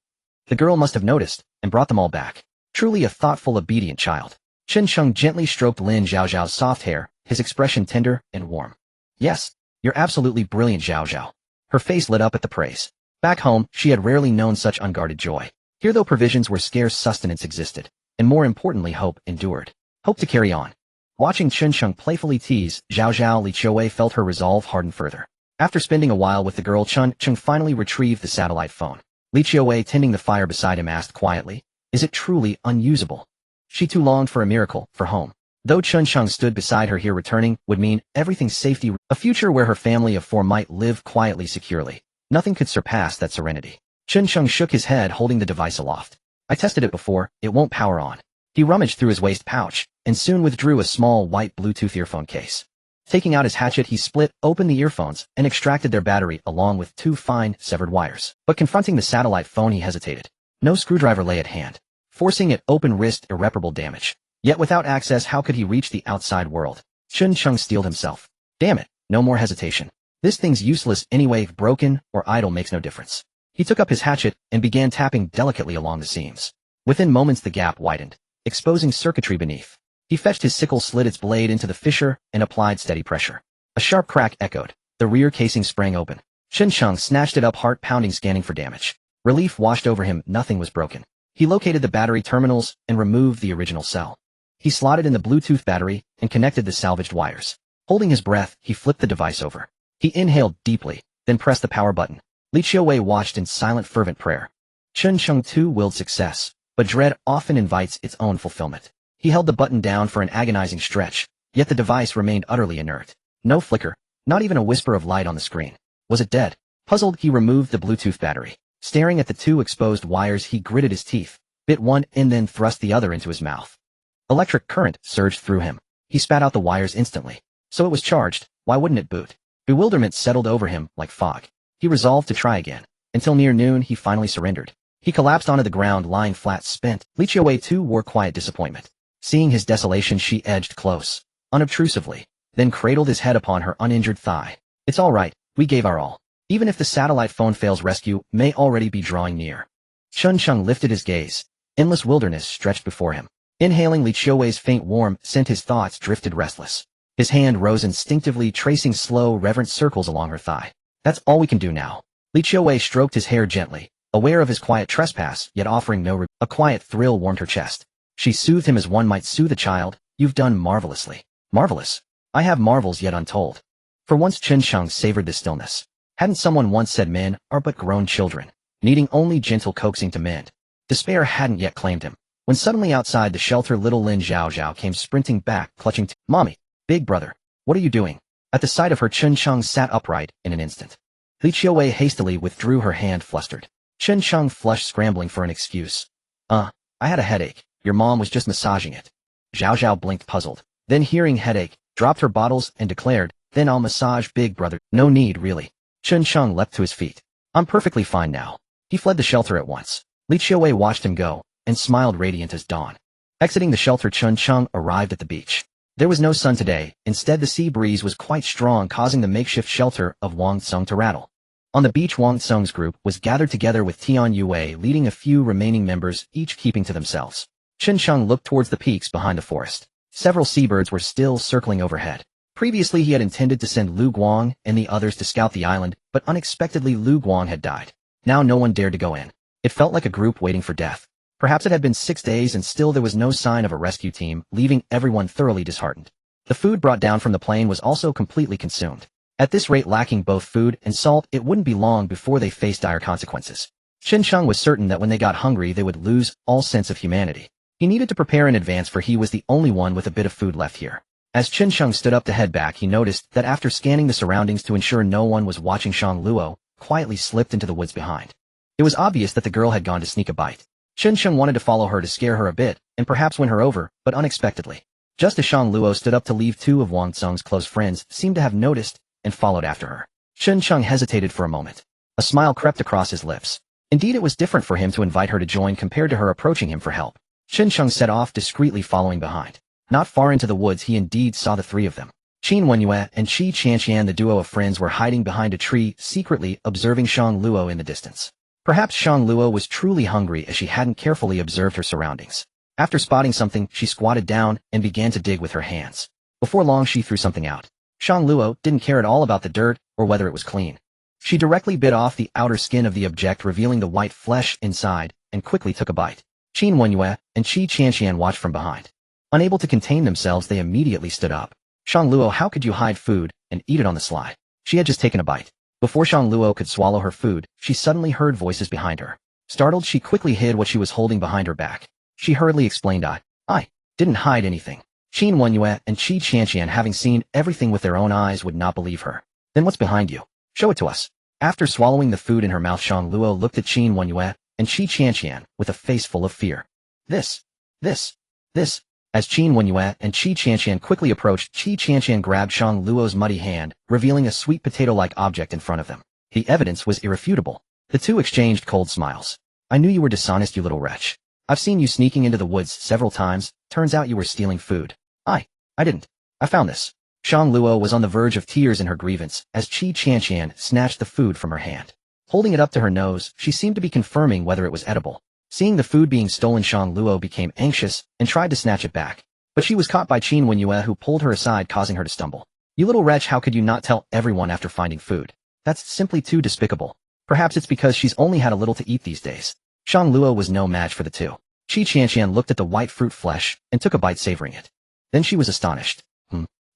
The girl must have noticed and brought them all back. Truly a thoughtful, obedient child. Chen Sheng gently stroked Lin Zhaozhao's soft hair, his expression tender and warm. Yes, you're absolutely brilliant, Zhaozhao. Her face lit up at the praise. Back home, she had rarely known such unguarded joy. Here, though provisions were scarce, sustenance existed, and more importantly, hope endured. Hope to carry on. Watching Chen Sheng playfully tease Zhaozhao, Li Qiuwei felt her resolve harden further. After spending a while with the girl, Chen Sheng finally retrieved the satellite phone. Li Qiuwei, tending the fire beside him, asked quietly, "Is it truly unusable?" She too longed for a miracle, for home. Though Chen Sheng stood beside her here, returning would mean everything's safety, a future where her family of 4 might live quietly, securely. Nothing could surpass that serenity. Chen Sheng shook his head, holding the device aloft. I tested it before, it won't power on. He rummaged through his waist pouch, and soon withdrew a small white Bluetooth earphone case. Taking out his hatchet, he split open the earphones and extracted their battery along with 2 fine, severed wires. But confronting the satellite phone, he hesitated. No screwdriver lay at hand. Forcing it open risked irreparable damage. Yet without access, how could he reach the outside world? Chen Sheng steeled himself. Damn it, no more hesitation. This thing's useless anyway, broken or idle makes no difference. He took up his hatchet and began tapping delicately along the seams. Within moments the gap widened, exposing circuitry beneath. He fetched his sickle, slid its blade into the fissure, and applied steady pressure. A sharp crack echoed. The rear casing sprang open. Chen Sheng snatched it up, heart pounding, scanning for damage. Relief washed over him, nothing was broken. He located the battery terminals and removed the original cell. He slotted in the Bluetooth battery and connected the salvaged wires. Holding his breath, he flipped the device over. He inhaled deeply, then pressed the power button. Li Qiuwei watched in silent, fervent prayer. Chen Sheng too willed success, but dread often invites its own fulfillment. He held the button down for an agonizing stretch, yet the device remained utterly inert. No flicker, not even a whisper of light on the screen. Was it dead? Puzzled, he removed the Bluetooth battery. Staring at the 2 exposed wires, he gritted his teeth, bit one and then thrust the other into his mouth. Electric current surged through him. He spat out the wires instantly. So it was charged, why wouldn't it boot? Bewilderment settled over him like fog. He resolved to try again. Until near noon, he finally surrendered. He collapsed onto the ground, lying flat, spent. Li Qiuwei too wore quiet disappointment. Seeing his desolation, she edged close, unobtrusively, then cradled his head upon her uninjured thigh. It's all right, we gave our all. Even if the satellite phone fails, rescue may already be drawing near. Chen Sheng lifted his gaze. Endless wilderness stretched before him. Inhaling Li Qiuwei's faint warmth scent, his thoughts drifted restless. His hand rose instinctively, tracing slow, reverent circles along her thigh. That's all we can do now. Li Qiuwei stroked his hair gently, aware of his quiet trespass, yet offering no a quiet thrill warmed her chest. She soothed him as one might soothe a child. You've done marvelously. Marvelous. I have marvels yet untold. For once Chen Sheng savored the stillness. Hadn't someone once said men are but grown children, needing only gentle coaxing to mend? Despair hadn't yet claimed him. When suddenly outside the shelter, little Lin Zhaozhao came sprinting back, clutching Mommy, big brother, what are you doing? At the sight of her, Chen Sheng sat upright in an instant. Li Qiuwei hastily withdrew her hand, flustered. Chen Sheng flushed, scrambling for an excuse. I had a headache. Your mom was just massaging it. Zhaozhao blinked, puzzled. Then, hearing headache, dropped her bottles and declared, then I'll massage big brother. No need, really. Chen Sheng leapt to his feet. I'm perfectly fine now. He fled the shelter at once. Li Qiuwei watched him go, and smiled radiant as dawn. Exiting the shelter, Chen Sheng arrived at the beach. There was no sun today. Instead, the sea breeze was quite strong, causing the makeshift shelter of Wang Tsung to rattle. On the beach, Wang Tsung's group was gathered together with Tian Yue leading a few remaining members, each keeping to themselves. Chen Sheng looked towards the peaks behind the forest. Several seabirds were still circling overhead. Previously, he had intended to send Lu Guang and the others to scout the island, but unexpectedly Lu Guang had died. Now no one dared to go in. It felt like a group waiting for death. Perhaps it had been 6 days and still there was no sign of a rescue team, leaving everyone thoroughly disheartened. The food brought down from the plane was also completely consumed. At this rate, lacking both food and salt, it wouldn't be long before they faced dire consequences. Chun-Chung was certain that when they got hungry they would lose all sense of humanity. He needed to prepare in advance, for he was the only one with a bit of food left here. As Chun-Chung stood up to head back, he noticed that after scanning the surroundings to ensure no one was watching, Shang Luo quietly slipped into the woods behind. It was obvious that the girl had gone to sneak a bite. Chun-Chung wanted to follow her to scare her a bit and perhaps win her over, but unexpectedly. Just as Shang Luo stood up to leave, two of Wang Tsung's close friends seemed to have noticed and followed after her. Chun-Chung hesitated for a moment. A smile crept across his lips. Indeed, it was different for him to invite her to join compared to her approaching him for help. Chun-Chung set off discreetly, following behind. Not far into the woods he indeed saw the three of them. Qin Wenyue and Qi Qianqian, the duo of friends, were hiding behind a tree, secretly observing Shang Luo in the distance. Perhaps Shang Luo was truly hungry, as she hadn't carefully observed her surroundings. After spotting something, she squatted down and began to dig with her hands. Before long she threw something out. Shang Luo didn't care at all about the dirt or whether it was clean. She directly bit off the outer skin of the object, revealing the white flesh inside, and quickly took a bite. Qin Wenyue and Qi Qianqian watched from behind. Unable to contain themselves, they immediately stood up. Shang Luo, how could you hide food and eat it on the sly? She had just taken a bite. Before Shang Luo could swallow her food, she suddenly heard voices behind her. Startled, she quickly hid what she was holding behind her back. She hurriedly explained, I didn't hide anything. Qin Wenyue and Qi Qianqian, having seen everything with their own eyes, would not believe her. Then what's behind you? Show it to us. After swallowing the food in her mouth, Shang Luo looked at Qin Wenyue and Qi Qianqian with a face full of fear. This. As Qin Wenyue and Qi Qianqian quickly approached, Qi Qianqian grabbed Shang Luo's muddy hand, revealing a sweet potato-like object in front of them. The evidence was irrefutable. The two exchanged cold smiles. I knew you were dishonest, you little wretch. I've seen you sneaking into the woods several times. Turns out you were stealing food. I didn't. I found this. Shang Luo was on the verge of tears in her grievance as Qi Qianqian snatched the food from her hand. Holding it up to her nose, she seemed to be confirming whether it was edible. Seeing the food being stolen, Shang Luo became anxious and tried to snatch it back. But she was caught by Qin Wenyue, who pulled her aside, causing her to stumble. You little wretch, how could you not tell everyone after finding food? That's simply too despicable. Perhaps it's because she's only had a little to eat these days. Shang Luo was no match for the two. Qi Qianqian looked at the white fruit flesh and took a bite, savoring it. Then she was astonished.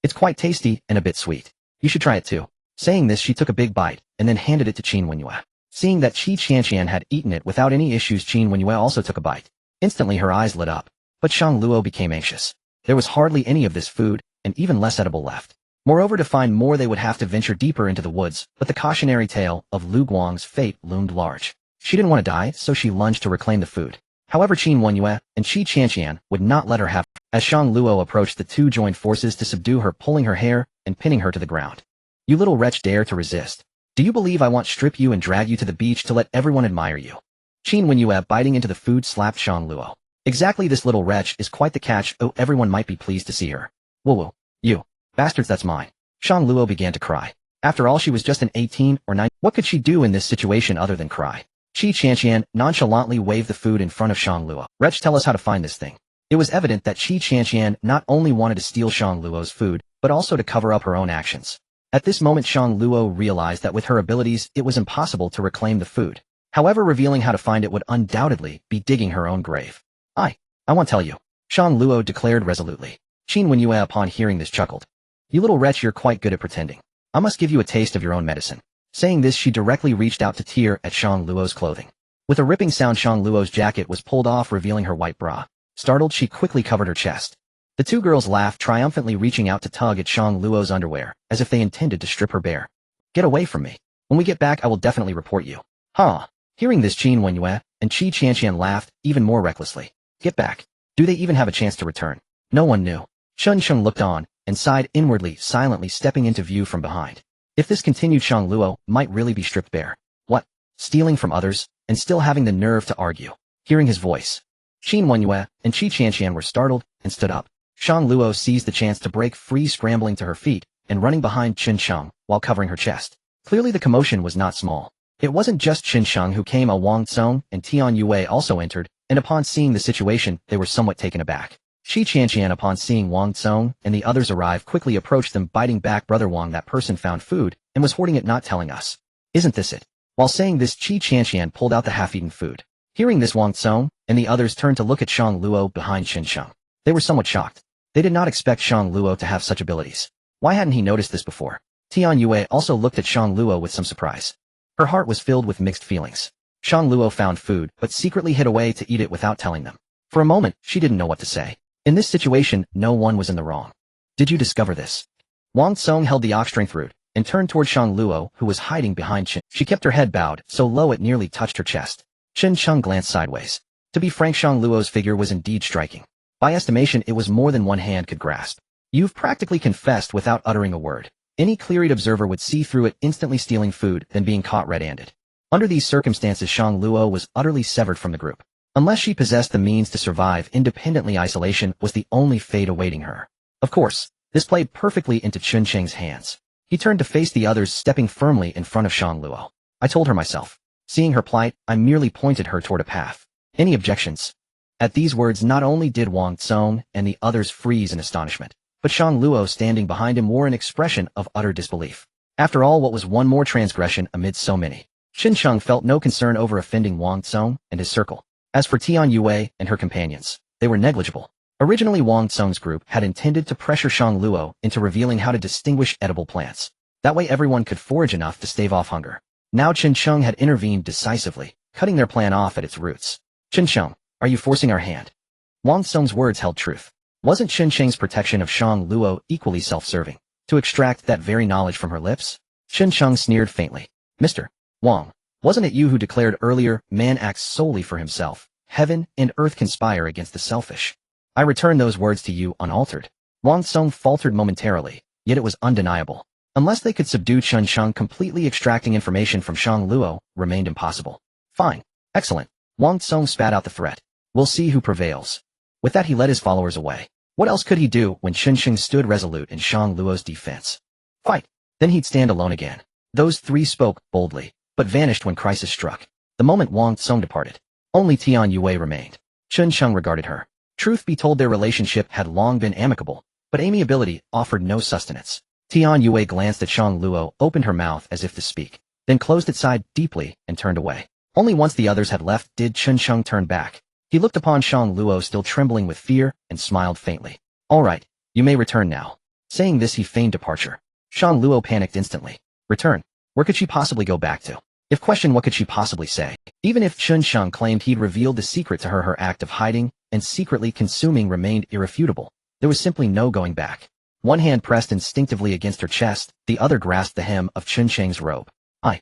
It's quite tasty and a bit sweet. You should try it too. Saying this, she took a big bite and then handed it to Qin Wenyue. Seeing that Qi Qianqian had eaten it without any issues, Qin Wenyue also took a bite. Instantly her eyes lit up. But Shang Luo became anxious. There was hardly any of this food, and even less edible left. Moreover, to find more they would have to venture deeper into the woods, but the cautionary tale of Lu Guang's fate loomed large. She didn't want to die, so she lunged to reclaim the food. However, Qin Wenyue and Qi Qianqian would not let her have it. As Shang Luo approached, the two joined forces to subdue her, pulling her hair and pinning her to the ground. You little wretch, dare to resist. Do you believe I won't strip you and drag you to the beach to let everyone admire you? Qin Wenyue, biting into the food, slapped Shang Luo. Exactly, this little wretch is quite the catch. Oh, everyone might be pleased to see her. Whoa, you bastards, that's mine. Shang Luo began to cry. After all, she was just an 18 or 9. What could she do in this situation other than cry? Qi Qianqian nonchalantly waved the food in front of Shang Luo. Wretch, tell us how to find this thing. It was evident that Qi Qianqian not only wanted to steal Shang Luo's food, but also to cover up her own actions. At this moment, Shang Luo realized that with her abilities, it was impossible to reclaim the food. However, revealing how to find it would undoubtedly be digging her own grave. I won't tell you, Shang Luo declared resolutely. Qin Wenyue, upon hearing this, chuckled. You little wretch, you're quite good at pretending. I must give you a taste of your own medicine. Saying this, she directly reached out to tear at Shang Luo's clothing. With a ripping sound, Shang Luo's jacket was pulled off, revealing her white bra. Startled, she quickly covered her chest. The two girls laughed, triumphantly reaching out to tug at Shang Luo's underwear, as if they intended to strip her bare. Get away from me. When we get back, I will definitely report you. Hearing this, Qin Wenyue and Qi Qianqian laughed even more recklessly. Get back. Do they even have a chance to return? No one knew. Chun-Chung looked on and sighed inwardly, silently stepping into view from behind. If this continued, Shang Luo might really be stripped bare. What? Stealing from others, and still having the nerve to argue. Hearing his voice, Qin Wenyue and Qi Qianqian were startled and stood up. Shang Luo seized the chance to break free, scrambling to her feet and running behind Chun-Chung while covering her chest. Clearly the commotion was not small. It wasn't just Chun-Chung who came. Wang Tsung and Tian Yue also entered, and upon seeing the situation, they were somewhat taken aback. Qi Qianqian, upon seeing Wang Tsung and the others arrive, quickly approached them, biting back. Brother Wang, that person found food and was hoarding it, not telling us. Isn't this it? While saying this, Qi Chanxian pulled out the half-eaten food. Hearing this, Wang Tsong and the others turned to look at Shang Luo behind Qin Sheng. They were somewhat shocked. They did not expect Shang Luo to have such abilities. Why hadn't he noticed this before? Tian Yue also looked at Shang Luo with some surprise. Her heart was filled with mixed feelings. Shang Luo found food, but secretly hid away to eat it without telling them. For a moment, she didn't know what to say. In this situation, no one was in the wrong. Did you discover this? Wang Tsong held the ox-strength root and turned toward Shang Luo, who was hiding behind Qin. She kept her head bowed, so low it nearly touched her chest. Qin Sheng glanced sideways. To be frank, Shang Luo's figure was indeed striking. By estimation, it was more than one hand could grasp. You've practically confessed without uttering a word. Any clear-eyed observer would see through it, instantly stealing food, then being caught red-handed. Under these circumstances, Shang Luo was utterly severed from the group. Unless she possessed the means to survive independently, isolation was the only fate awaiting her. Of course, this played perfectly into Chun Cheng's hands. He turned to face the others, stepping firmly in front of Shang Luo. I told her myself. Seeing her plight, I merely pointed her toward a path. Any objections? At these words, not only did Wang Tsong and the others freeze in astonishment, but Shang Luo standing behind him wore an expression of utter disbelief. After all, what was one more transgression amidst so many? Qin Sheng felt no concern over offending Wang Tsong and his circle. As for Tian Yue and her companions, they were negligible. Originally, Wang Tsong's group had intended to pressure Shang Luo into revealing how to distinguish edible plants. That way everyone could forage enough to stave off hunger. Now Qin Sheng had intervened decisively, cutting their plan off at its roots. Qin Sheng, are you forcing our hand? Wang Tsong's words held truth. Wasn't Qin Sheng's protection of Shang Luo equally self-serving? To extract that very knowledge from her lips? Qin Sheng sneered faintly. Mr. Wang, wasn't it you who declared earlier, man acts solely for himself, heaven and earth conspire against the selfish? I return those words to you unaltered. Wang Tsong faltered momentarily, yet it was undeniable. Unless they could subdue Qin Sheng, completely extracting information from Shang Luo remained impossible. Fine. Excellent. Wang Tsong spat out the threat. We'll see who prevails. With that, he led his followers away. What else could he do when Qin Sheng stood resolute in Shang Luo's defense? Fight. Then he'd stand alone again. Those three spoke boldly, but vanished when crisis struck. The moment Wang Tsong departed, only Tian Yue remained. Qin Sheng regarded her. Truth be told, their relationship had long been amicable, but amiability offered no sustenance. Tian Yue glanced at Shang Luo, opened her mouth as if to speak, then closed it sighed deeply and turned away. Only once the others had left did Qin Sheng turn back. He looked upon Shang Luo still trembling with fear and smiled faintly. All right, you may return now. Saying this, he feigned departure. Shang Luo panicked instantly. Return? Where could she possibly go back to? If questioned, what could she possibly say? Even if Qin Sheng claimed he'd revealed the secret to her, her act of hiding and secretly consuming remained irrefutable. There was simply no going back. One hand pressed instinctively against her chest, the other grasped the hem of Qin Sheng's robe. I.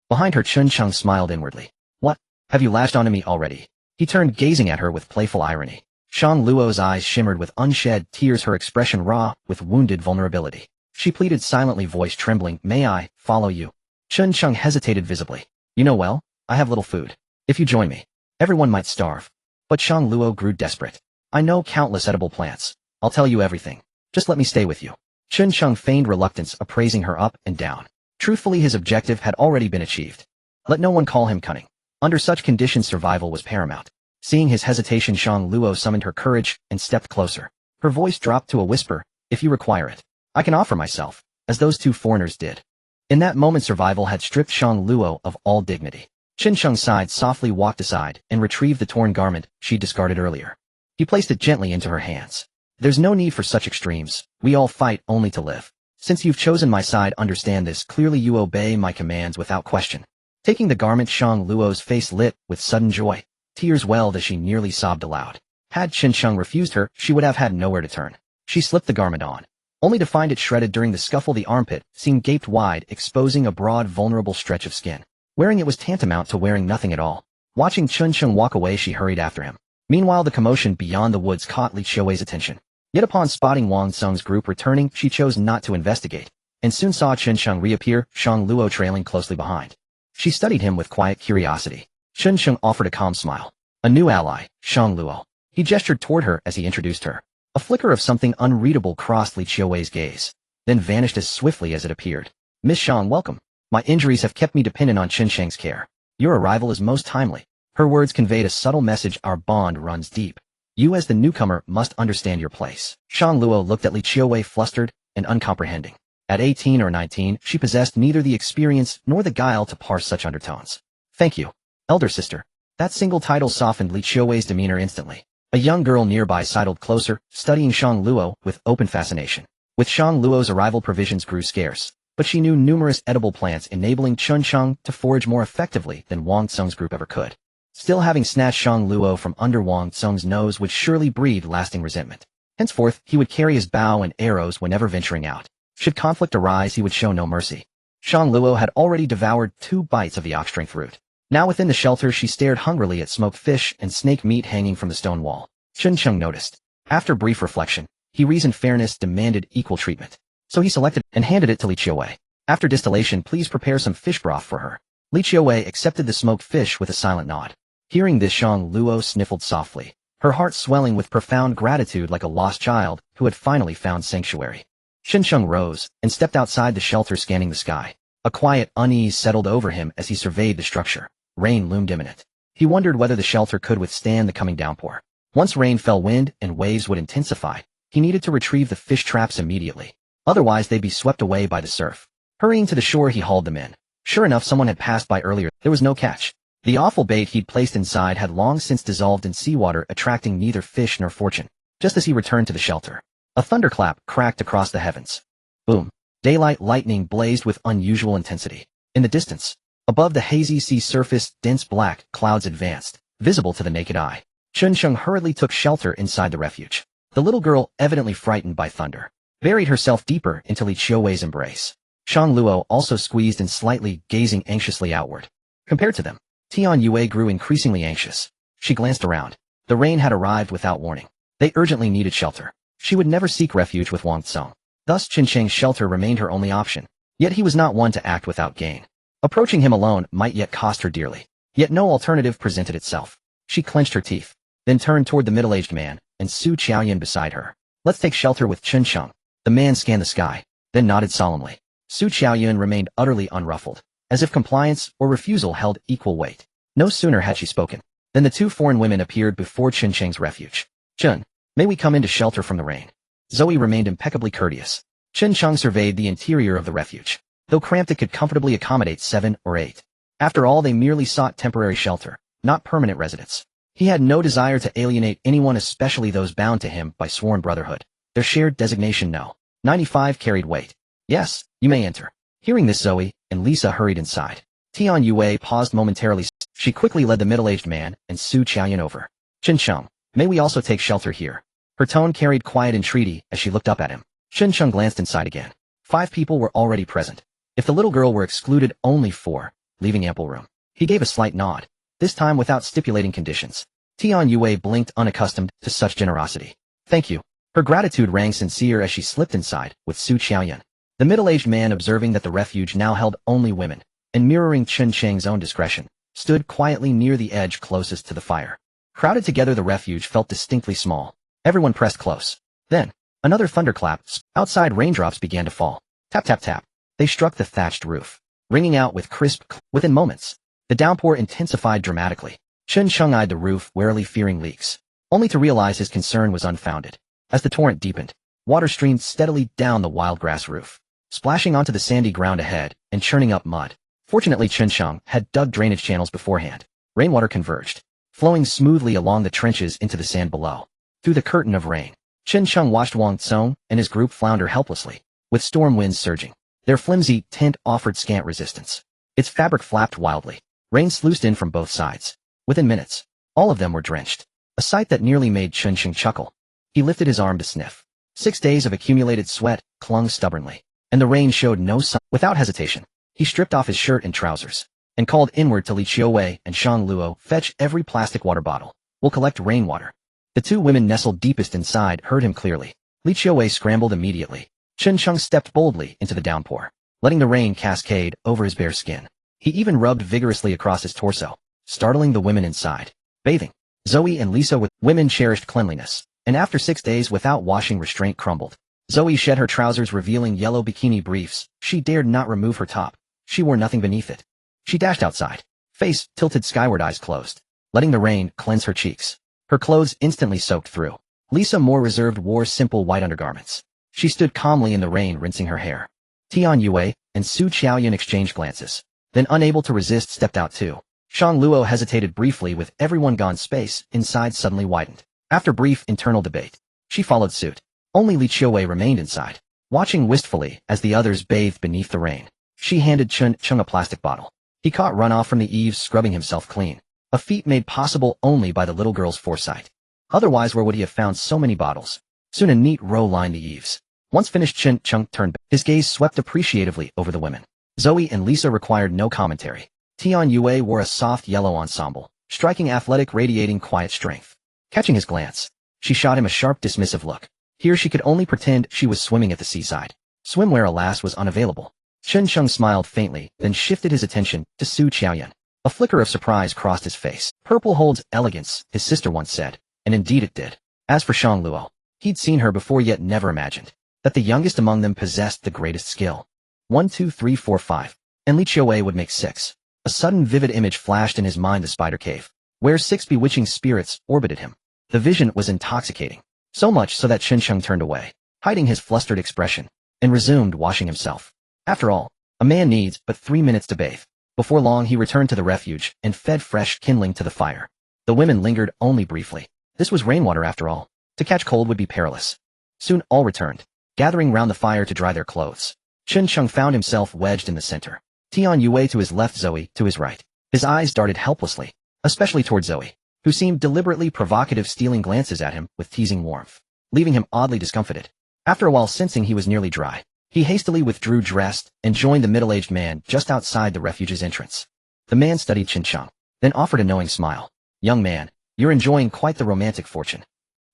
Behind her, Qin Sheng smiled inwardly. What? Have you latched onto me already? He turned, gazing at her with playful irony. Shang Luo's eyes shimmered with unshed tears, her expression raw with wounded vulnerability. She pleaded silently, voice trembling, May I follow you? Qin Sheng hesitated visibly. You know well, I have little food. If you join me, everyone might starve. But Shang Luo grew desperate. I know countless edible plants. I'll tell you everything. Just let me stay with you. Qin Sheng feigned reluctance, appraising her up and down. Truthfully, his objective had already been achieved. Let no one call him cunning. Under such conditions, survival was paramount. Seeing his hesitation, Shang Luo summoned her courage and stepped closer. Her voice dropped to a whisper, if you require it, I can offer myself, as those two foreigners did. In that moment, survival had stripped Shang Luo of all dignity. Qin Sheng sighed, softly walked aside, and retrieved the torn garment she discarded earlier. He placed it gently into her hands. There's no need for such extremes. We all fight only to live. Since you've chosen my side, understand this. Clearly you obey my commands without question. Taking the garment, Shang Luo's face lit with sudden joy. Tears welled as she nearly sobbed aloud. Had Qin Sheng refused her, she would have had nowhere to turn. She slipped the garment on, only to find it shredded during the scuffle. The armpit seemed gaped wide, exposing a broad, vulnerable stretch of skin. Wearing it was tantamount to wearing nothing at all. Watching Qin Sheng walk away, she hurried after him. Meanwhile, the commotion beyond the woods caught Li Qiuwei's attention. Yet upon spotting Wang Tsong's group returning, she chose not to investigate, and soon saw Qin Sheng reappear, Shang Luo trailing closely behind. She studied him with quiet curiosity. Qin Sheng offered a calm smile. A new ally, Shang Luo. He gestured toward her as he introduced her. A flicker of something unreadable crossed Li Qiuwei's gaze, then vanished as swiftly as it appeared. Miss Shang, welcome. My injuries have kept me dependent on Qin Sheng's care. Your arrival is most timely. Her words conveyed a subtle message. Our bond runs deep. You as the newcomer must understand your place. Shang Luo looked at Li Qiuwei, flustered and uncomprehending. At 18 or 19, she possessed neither the experience nor the guile to parse such undertones. Thank you, elder sister. That single title softened Li Qiuwei's demeanor instantly. A young girl nearby sidled closer, studying Shang Luo with open fascination. With Shang Luo's arrival, provisions grew scarce, but she knew numerous edible plants enabling Chun Sheng to forage more effectively than Wang Tsung's group ever could. Still, having snatched Shang Luo from under Wang Tsung's nose would surely breed lasting resentment. Henceforth, he would carry his bow and arrows whenever venturing out. Should conflict arise, he would show no mercy. Shang Luo had already devoured 2 bites of the ox-strength root. Now within the shelter, she stared hungrily at smoked fish and snake meat hanging from the stone wall. Chun Sheng noticed. After brief reflection, he reasoned fairness demanded equal treatment. So he selected and handed it to Li Qiuwei. After distillation, please prepare some fish broth for her. Li Qiuwei accepted the smoked fish with a silent nod. Hearing this, Shang Luo sniffled softly, her heart swelling with profound gratitude like a lost child who had finally found sanctuary. Chun Sheng rose and stepped outside the shelter, scanning the sky. A quiet unease settled over him as he surveyed the structure. Rain loomed imminent. He wondered whether the shelter could withstand the coming downpour. Once rain fell, wind and waves would intensify. He needed to retrieve the fish traps immediately. Otherwise, they'd be swept away by the surf. Hurrying to the shore, he hauled them in. Sure enough, someone had passed by earlier. There was no catch. The awful bait he'd placed inside had long since dissolved in seawater, attracting neither fish nor fortune. Just as he returned to the shelter, a thunderclap cracked across the heavens. Boom. Daylight lightning blazed with unusual intensity. In the distance, above the hazy sea surface, dense black clouds advanced, visible to the naked eye. Chun Sheng hurriedly took shelter inside the refuge. The little girl, evidently frightened by thunder, buried herself deeper into Li Qiuwei's embrace. Shang Luo also squeezed in slightly, gazing anxiously outward. Compared to them, Tian Yue grew increasingly anxious. She glanced around. The rain had arrived without warning. They urgently needed shelter. She would never seek refuge with Wang Tsung. Thus Chun Sheng's shelter remained her only option. Yet he was not one to act without gain. Approaching him alone might yet cost her dearly. Yet no alternative presented itself. She clenched her teeth, then turned toward the middle-aged man, and Su Qiaoyan beside her. Let's take shelter with Chun Sheng. The man scanned the sky, then nodded solemnly. Su Qiaoyan remained utterly unruffled, as if compliance or refusal held equal weight. No sooner had she spoken than the 2 foreign women appeared before Chun Sheng's refuge. Chun, may we come into shelter from the rain? Zoe remained impeccably courteous. Chun Sheng surveyed the interior of the refuge. Though cramped, it could comfortably accommodate 7 or 8. After all, they merely sought temporary shelter, not permanent residence. He had no desire to alienate anyone, especially those bound to him by sworn brotherhood. Their shared designation No. 95 carried weight. Yes, you may enter. Hearing this, Zoe and Lisa hurried inside. Tian Yue paused momentarily. She quickly led the middle-aged man and Su Qiaoyan over. Chun Sheng, may we also take shelter here? Her tone carried quiet entreaty as she looked up at him. Chun Sheng glanced inside again. 5 people were already present. If the little girl were excluded, only 4, leaving ample room. He gave a slight nod, this time without stipulating conditions. Tian Yue blinked, unaccustomed to such generosity. Thank you. Her gratitude rang sincere as she slipped inside with Su Qiaoyan. The middle-aged man, observing that the refuge now held only women, and mirroring Chun Sheng's own discretion, stood quietly near the edge closest to the fire. Crowded together, the refuge felt distinctly small. Everyone pressed close. Then, another thunderclap. Outside, raindrops began to fall. Tap, tap, tap. They struck the thatched roof, ringing out with crisp. Within moments, the downpour intensified dramatically. Chun Sheng eyed the roof, warily fearing leaks, only to realize his concern was unfounded. As the torrent deepened, water streamed steadily down the wild grass roof, splashing onto the sandy ground ahead and churning up mud. Fortunately, Chun Sheng had dug drainage channels beforehand. Rainwater converged, flowing smoothly along the trenches into the sand below. Through the curtain of rain, Chun Sheng watched Wang Tsung and his group flounder helplessly, with storm winds surging. Their flimsy tent offered scant resistance. Its fabric flapped wildly. Rain sluiced in from both sides. Within minutes, all of them were drenched, a sight that nearly made Chun Sheng chuckle. He lifted his arm to sniff. 6 days of accumulated sweat clung stubbornly, and the rain showed no sign. Without hesitation, he stripped off his shirt and trousers, and called inward to Li Qiuwei and Shang Luo, fetch every plastic water bottle. We'll collect rainwater. The 2 women nestled deepest inside heard him clearly. Li Qiuwei scrambled immediately. Chun Sheng stepped boldly into the downpour, letting the rain cascade over his bare skin. He even rubbed vigorously across his torso, startling the women inside. Bathing. Zoe and Lisa with women cherished cleanliness, and after 6 days without washing, restraint crumbled. Zoe shed her trousers, revealing yellow bikini briefs. She dared not remove her top. She wore nothing beneath it. She dashed outside, face tilted skyward, eyes closed, letting the rain cleanse her cheeks. Her clothes instantly soaked through. Lisa, more reserved, wore simple white undergarments. She stood calmly in the rain, rinsing her hair. Tian Yue and Su Qiaoyan exchanged glances. Then, unable to resist, stepped out too. Shang Luo hesitated briefly. With everyone gone, space inside suddenly widened. After brief internal debate, she followed suit. Only Li Qiuwei remained inside, watching wistfully as the others bathed beneath the rain. She handed Chun Chung a plastic bottle. He caught runoff from the eaves, scrubbing himself clean. A feat made possible only by the little girl's foresight. Otherwise, where would he have found so many bottles? Soon a neat row lined the eaves. Once finished, Chun Chung turned back. His gaze swept appreciatively over the women. Zoe and Lisa required no commentary. Tian Yue wore a soft yellow ensemble, striking athletic, radiating quiet strength. Catching his glance, she shot him a sharp, dismissive look. Here she could only pretend she was swimming at the seaside. Swimwear, alas, was unavailable. Chun Chung smiled faintly, then shifted his attention to Su Qiaoyan. A flicker of surprise crossed his face. Purple holds elegance, his sister once said, and indeed it did. As for Shang Luo, he'd seen her before, yet never imagined that the youngest among them possessed the greatest skill. 1, 2, 3, 4, 5. And Li Qiuwei would make 6. A sudden vivid image flashed in his mind: the spider cave, where 6 bewitching spirits orbited him. The vision was intoxicating, so much so that Chun Chung turned away, hiding his flustered expression, and resumed washing himself. After all, a man needs but 3 minutes to bathe. Before long he returned to the refuge and fed fresh kindling to the fire. The women lingered only briefly. This was rainwater after all. To catch cold would be perilous. Soon all returned, gathering round the fire to dry their clothes. Chun Chung found himself wedged in the center. Tian Yue to his left, Zoe to his right. His eyes darted helplessly, especially toward Zoe, who seemed deliberately provocative, stealing glances at him with teasing warmth, leaving him oddly discomfited. After a while, sensing he was nearly dry, he hastily withdrew, dressed, and joined the middle-aged man just outside the refuge's entrance. The man studied Chun Chung, then offered a knowing smile. "Young man, you're enjoying quite the romantic fortune."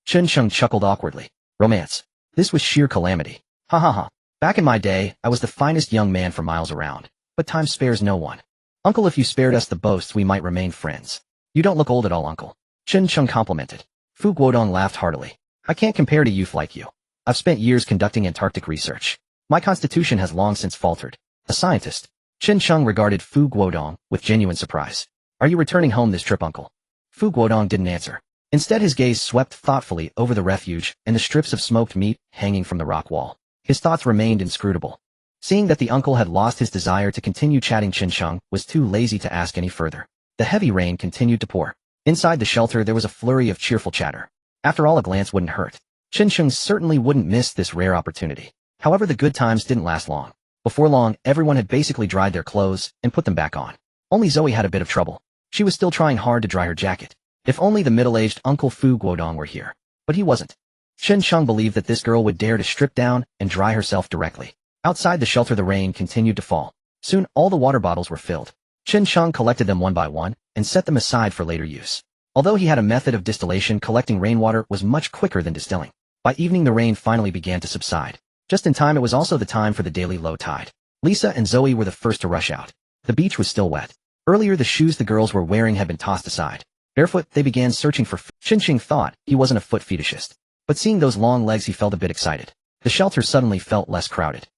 Chun Chung chuckled awkwardly. "Romance? This was sheer calamity. Ha ha ha. Back in my day, I was the finest young man for miles around. But time spares no one. Uncle, if you spared us the boasts, we might remain friends. You don't look old at all, Uncle." Chun Chung complimented. Fu Guodong laughed heartily. "I can't compare to youth like you. I've spent years conducting Antarctic research. My constitution has long since faltered." "A scientist?" Chun Chung regarded Fu Guodong with genuine surprise. "Are you returning home this trip, Uncle?" Fu Guodong didn't answer. Instead, his gaze swept thoughtfully over the refuge and the strips of smoked meat hanging from the rock wall. His thoughts remained inscrutable. Seeing that the uncle had lost his desire to continue chatting, Chun Chung was too lazy to ask any further. The heavy rain continued to pour. Inside the shelter there was a flurry of cheerful chatter. After all, a glance wouldn't hurt. Chun Chung certainly wouldn't miss this rare opportunity. However, the good times didn't last long. Before long, everyone had basically dried their clothes and put them back on. Only Zoe had a bit of trouble. She was still trying hard to dry her jacket. If only the middle-aged Uncle Fu Guodong were here. But he wasn't. Chun Chung believed that this girl would dare to strip down and dry herself directly. Outside the shelter the rain continued to fall. Soon all the water bottles were filled. Chun Chung collected them one by one and set them aside for later use. Although he had a method of distillation, collecting rainwater was much quicker than distilling. By evening the rain finally began to subside. Just in time, it was also the time for the daily low tide. Lisa and Zoe were the first to rush out. The beach was still wet. Earlier the shoes the girls were wearing had been tossed aside. Barefoot, they began searching for food. Chun Chung thought he wasn't a foot fetishist, but seeing those long legs he felt a bit excited. The shelter suddenly felt less crowded.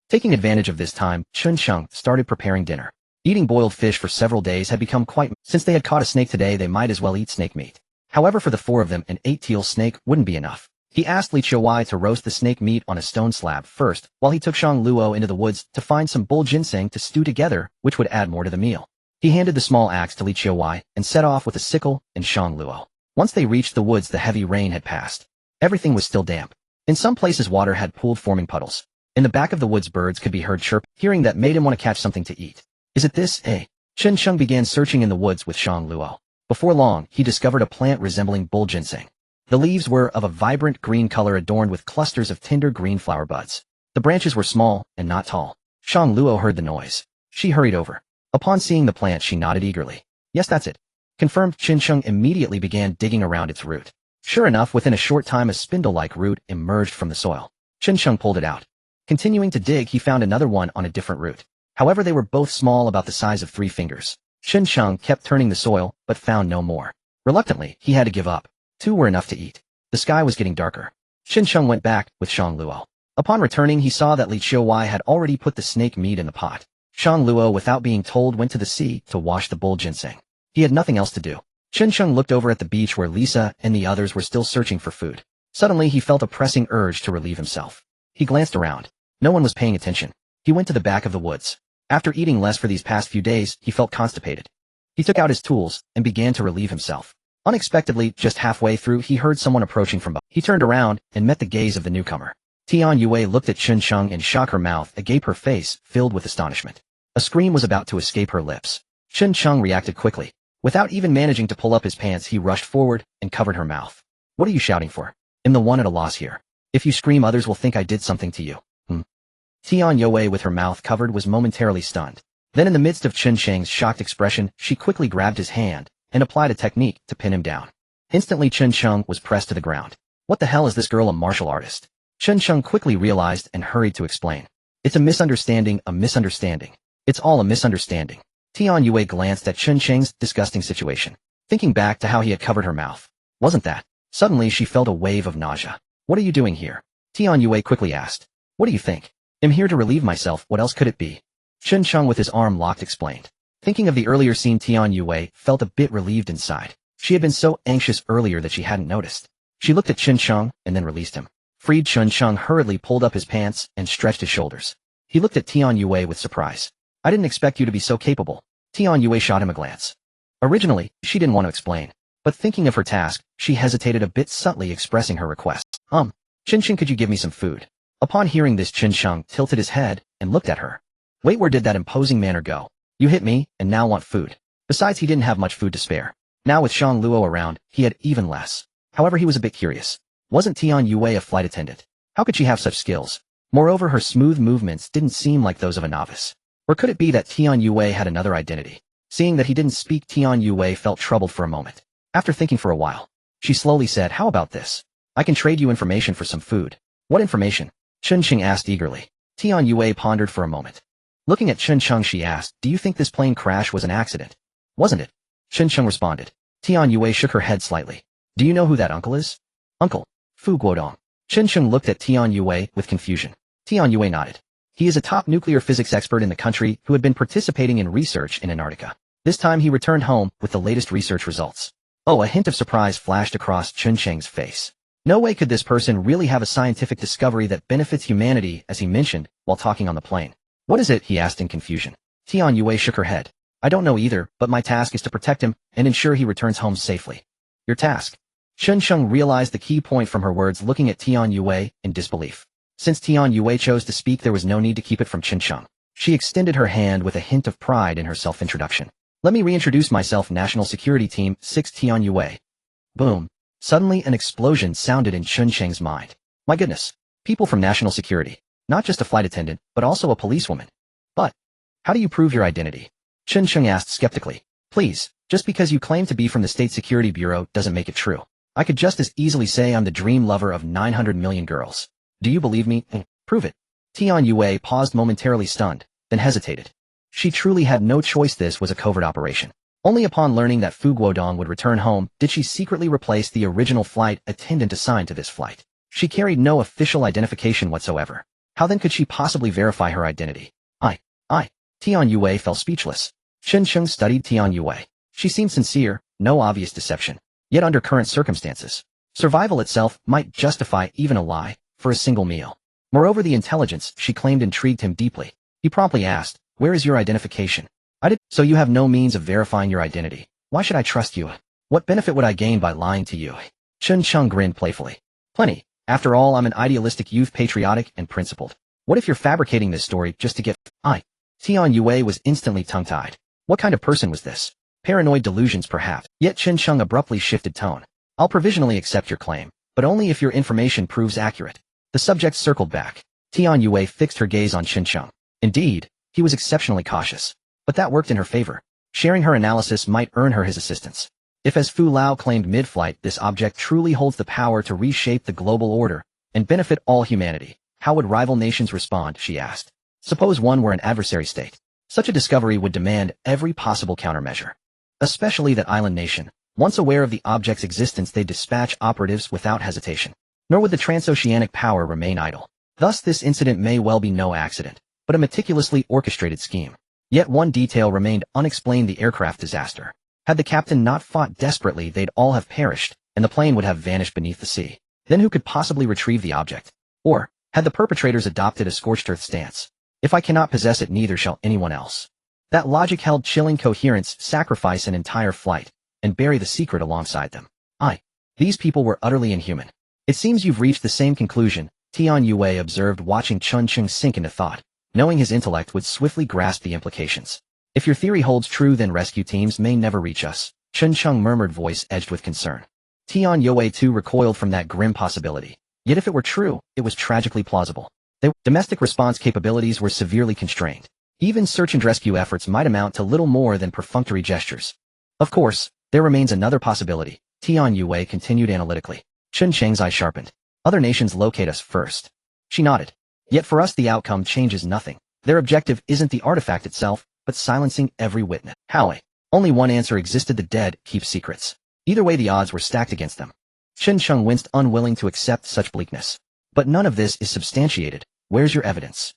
Taking advantage of this time, Chun Chung started preparing dinner. Eating boiled fish for several days had become quite... Since they had caught a snake today, they might as well eat snake meat. However, for the 4 of them, an 8-teal snake wouldn't be enough. He asked Li Qiuwei to roast the snake meat on a stone slab first, while he took Shang Luo into the woods to find some bull ginseng to stew together, which would add more to the meal. He handed the small axe to Li Qiuwei and set off with a sickle and Shang Luo. Once they reached the woods, the heavy rain had passed. Everything was still damp. In some places water had pooled, forming puddles. In the back of the woods birds could be heard chirp. Hearing that made him want to catch something to eat. "Is it this, eh?" Chun Chung began searching in the woods with Shang Luo. Before long, he discovered a plant resembling bull ginseng. The leaves were of a vibrant green color, adorned with clusters of tender green flower buds. The branches were small and not tall. Shang Luo heard the noise. She hurried over. Upon seeing the plant, she nodded eagerly. "Yes, that's it," confirmed. Chun Chung immediately began digging around its root. Sure enough, within a short time a spindle-like root emerged from the soil. Chun Chung pulled it out. Continuing to dig, he found another one on a different root. However, they were both small, about the size of 3 fingers. Chun Chung kept turning the soil, but found no more. Reluctantly, he had to give up. 2 were enough to eat. The sky was getting darker. Chun Chung went back with Shang Luo. Upon returning, he saw that Li Qiuwei had already put the snake meat in the pot. Shang Luo, without being told, went to the sea to wash the bull ginseng. He had nothing else to do. Chun Chung looked over at the beach where Lisa and the others were still searching for food. Suddenly, he felt a pressing urge to relieve himself. He glanced around. No one was paying attention. He went to the back of the woods. After eating less for these past few days, he felt constipated. He took out his tools and began to relieve himself. Unexpectedly, just halfway through, he heard someone approaching from behind. He turned around and met the gaze of the newcomer. Tian Yue looked at Chen Sheng and shook her mouth agape, her face filled with astonishment. A scream was about to escape her lips. Chen Sheng reacted quickly. Without even managing to pull up his pants, he rushed forward and covered her mouth. What are you shouting for? I'm the one at a loss here. If you scream, others will think I did something to you. Tian Yue, with her mouth covered, was momentarily stunned. Then in the midst of Chen Sheng's shocked expression, she quickly grabbed his hand and applied a technique to pin him down. Instantly Chen Sheng was pressed to the ground. What the hell is this girl, a martial artist? Chen Sheng quickly realized and hurried to explain. It's a misunderstanding, a misunderstanding. It's all a misunderstanding. Tian Yue glanced at Chen Sheng's disgusting situation, thinking back to how he had covered her mouth. Wasn't that? Suddenly she felt a wave of nausea. What are you doing here? Tian Yue quickly asked. What do you think? I'm here to relieve myself, what else could it be? Chen Sheng, with his arm locked, explained. Thinking of the earlier scene, Tian Yue felt a bit relieved inside. She had been so anxious earlier that she hadn't noticed. She looked at Chen Sheng and then released him. Freed, Chen Sheng hurriedly pulled up his pants and stretched his shoulders. He looked at Tian Yue with surprise. I didn't expect you to be so capable. Tian Yue shot him a glance. Originally, she didn't want to explain, but thinking of her task, she hesitated a bit, subtly expressing her request. Chen Sheng, could you give me some food? Upon hearing this, Chen Sheng tilted his head and looked at her. Wait, where did that imposing manner go? You hit me, and now want food. Besides, he didn't have much food to spare. Now with Shang Luo around, he had even less. However, he was a bit curious. Wasn't Tian Yue a flight attendant? How could she have such skills? Moreover, her smooth movements didn't seem like those of a novice. Or could it be that Tian Yue had another identity? Seeing that he didn't speak, Tian Yue felt troubled for a moment. After thinking for a while, she slowly said, how about this? I can trade you information for some food. What information? Chen Sheng asked eagerly. Tian Yue pondered for a moment. Looking at Chen Sheng, she asked, do you think this plane crash was an accident? Wasn't it? Chen Sheng responded. Tian Yue shook her head slightly. Do you know who that uncle is? Uncle. Fu Guodong. Chen Sheng looked at Tian Yue with confusion. Tian Yue nodded. He is a top nuclear physics expert in the country who had been participating in research in Antarctica. This time he returned home with the latest research results. Oh, a hint of surprise flashed across Chen Sheng's face. No way could this person really have a scientific discovery that benefits humanity, as he mentioned while talking on the plane. What is it? He asked in confusion. Tian Yue shook her head. I don't know either, but my task is to protect him and ensure he returns home safely. Your task? Chen Sheng realized the key point from her words, looking at Tian Yue in disbelief. Since Tian Yue chose to speak, there was no need to keep it from Chen Sheng. She extended her hand with a hint of pride in her self-introduction. Let me reintroduce myself, National Security Team 6 Tian Yue. Boom. Suddenly an explosion sounded in Chen Sheng's mind. My goodness. People from National Security. Not just a flight attendant, but also a policewoman. But how do you prove your identity? Chen Sheng asked skeptically. Please, just because you claim to be from the State Security Bureau doesn't make it true. I could just as easily say I'm the dream lover of 900 million girls. Do you believe me? Prove it. Tian Yue paused, momentarily stunned, then hesitated. She truly had no choice. This was a covert operation. Only upon learning that Fu Guodong would return home did she secretly replace the original flight attendant assigned to this flight. She carried no official identification whatsoever. How then could she possibly verify her identity? Tian Yue fell speechless. Chen Sheng studied Tian Yue. She seemed sincere, no obvious deception. Yet under current circumstances, survival itself might justify even a lie for a single meal. Moreover, the intelligence she claimed intrigued him deeply. He promptly asked, where is your identification? So you have no means of verifying your identity. Why should I trust you? What benefit would I gain by lying to you? Chen Sheng grinned playfully. Plenty. After all, I'm an idealistic youth, patriotic and principled. What if you're fabricating this story just to get Tian Yue was instantly tongue-tied. What kind of person was this? Paranoid delusions, perhaps. Yet Chen Sheng abruptly shifted tone. I'll provisionally accept your claim, but only if your information proves accurate. The subject circled back. Tian Yue fixed her gaze on Chen Sheng. Indeed, he was exceptionally cautious. But that worked in her favor. Sharing her analysis might earn her his assistance. If, as Fu Lao claimed mid-flight, this object truly holds the power to reshape the global order and benefit all humanity, how would rival nations respond, she asked. Suppose one were an adversary state. Such a discovery would demand every possible countermeasure. Especially that island nation. Once aware of the object's existence, they'd dispatch operatives without hesitation. Nor would the transoceanic power remain idle. Thus this incident may well be no accident, but a meticulously orchestrated scheme. Yet one detail remained unexplained: the aircraft disaster. Had the captain not fought desperately, they'd all have perished, and the plane would have vanished beneath the sea. Then who could possibly retrieve the object? Or had the perpetrators adopted a scorched earth stance? If I cannot possess it, neither shall anyone else. That logic held chilling coherence, sacrifice an entire flight, and bury the secret alongside them. These people were utterly inhuman. It seems you've reached the same conclusion, Tian Yue observed, watching Chun Chung sink into thought, knowing his intellect would swiftly grasp the implications. If your theory holds true, then rescue teams may never reach us, Chun Chung murmured, voice edged with concern. Tian Yue too recoiled from that grim possibility. Yet if it were true, it was tragically plausible. Their domestic response capabilities were severely constrained. Even search and rescue efforts might amount to little more than perfunctory gestures. Of course, there remains another possibility, Tian Yue continued analytically. Chun Cheng's eye sharpened. Other nations locate us first. She nodded. Yet for us the outcome changes nothing. Their objective isn't the artifact itself, but silencing every witness. How? Only one answer existed: the dead keep secrets. Either way, the odds were stacked against them. Chun Chung winced, unwilling to accept such bleakness. But none of this is substantiated. Where's your evidence?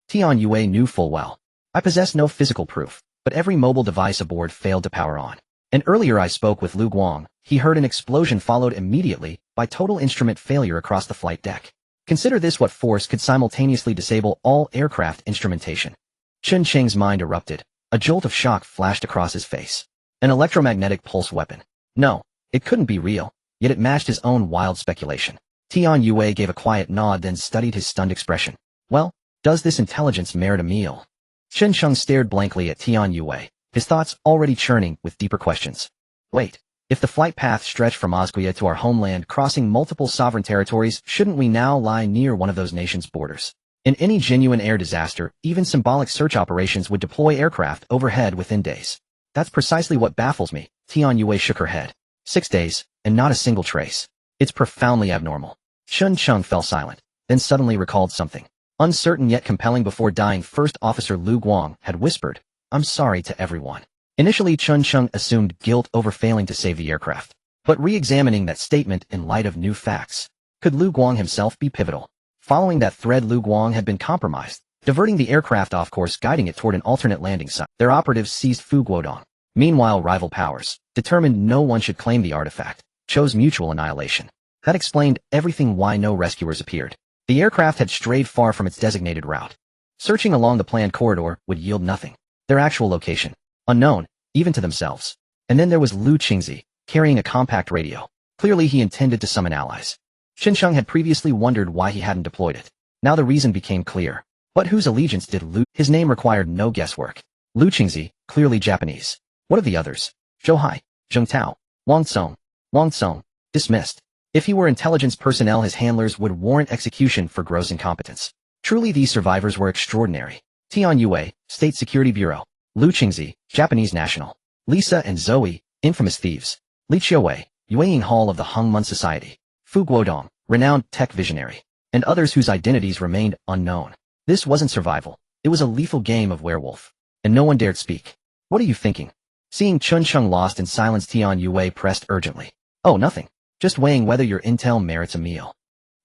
Tian Yue knew full well. I possess no physical proof, but every mobile device aboard failed to power on. And earlier I spoke with Lu Guang. He heard an explosion followed immediately by total instrument failure across the flight deck. Consider this: what force could simultaneously disable all aircraft instrumentation? Chun Cheng's mind erupted. A jolt of shock flashed across his face. An electromagnetic pulse weapon. No, it couldn't be real, yet it matched his own wild speculation. Tian Yue gave a quiet nod, then studied his stunned expression. Well, does this intelligence merit a meal? Chun Chung stared blankly at Tian Yue, his thoughts already churning with deeper questions. Wait, if the flight path stretched from Osquia to our homeland, crossing multiple sovereign territories, shouldn't we now lie near one of those nations' borders? In any genuine air disaster, even symbolic search operations would deploy aircraft overhead within days. That's precisely what baffles me. Tian Yue shook her head. 6 days, and not a single trace. It's profoundly abnormal. Chun Chung fell silent, then suddenly recalled something. Uncertain yet compelling. Before dying, First Officer Lu Guang had whispered, "I'm sorry to everyone." Initially, Chun Chung assumed guilt over failing to save the aircraft. But re-examining that statement in light of new facts, could Lu Guang himself be pivotal? Following that thread, Lu Guang had been compromised, diverting the aircraft off course, guiding it toward an alternate landing site. Their operatives seized Fu Guodong. Meanwhile, rival powers, determined no one should claim the artifact, chose mutual annihilation. That explained everything: why no rescuers appeared. The aircraft had strayed far from its designated route. Searching along the planned corridor would yield nothing. Their actual location, unknown, even to themselves. And then there was Lu Qingzi, carrying a compact radio. Clearly he intended to summon allies. Chun Chung had previously wondered why he hadn't deployed it. Now the reason became clear. But whose allegiance did Lu? His name required no guesswork. Lu Qingzi, clearly Japanese. What of the others? Zhou Hai, Zheng Tao, Wang Song, dismissed. If he were intelligence personnel, his handlers would warrant execution for gross incompetence. Truly, these survivors were extraordinary. Tian Yue, State Security Bureau. Lu Qingzi, Japanese national. Lisa and Zoe, infamous thieves. Li Qiuwei, Yueying Hall of the Hongmun Society. Fu Guodong, renowned tech visionary. And others whose identities remained unknown. This wasn't survival. It was a lethal game of werewolf. And no one dared speak. What are you thinking? Seeing Chun Chung lost in silence, Tian Yue pressed urgently. Oh, nothing. Just weighing whether your intel merits a meal.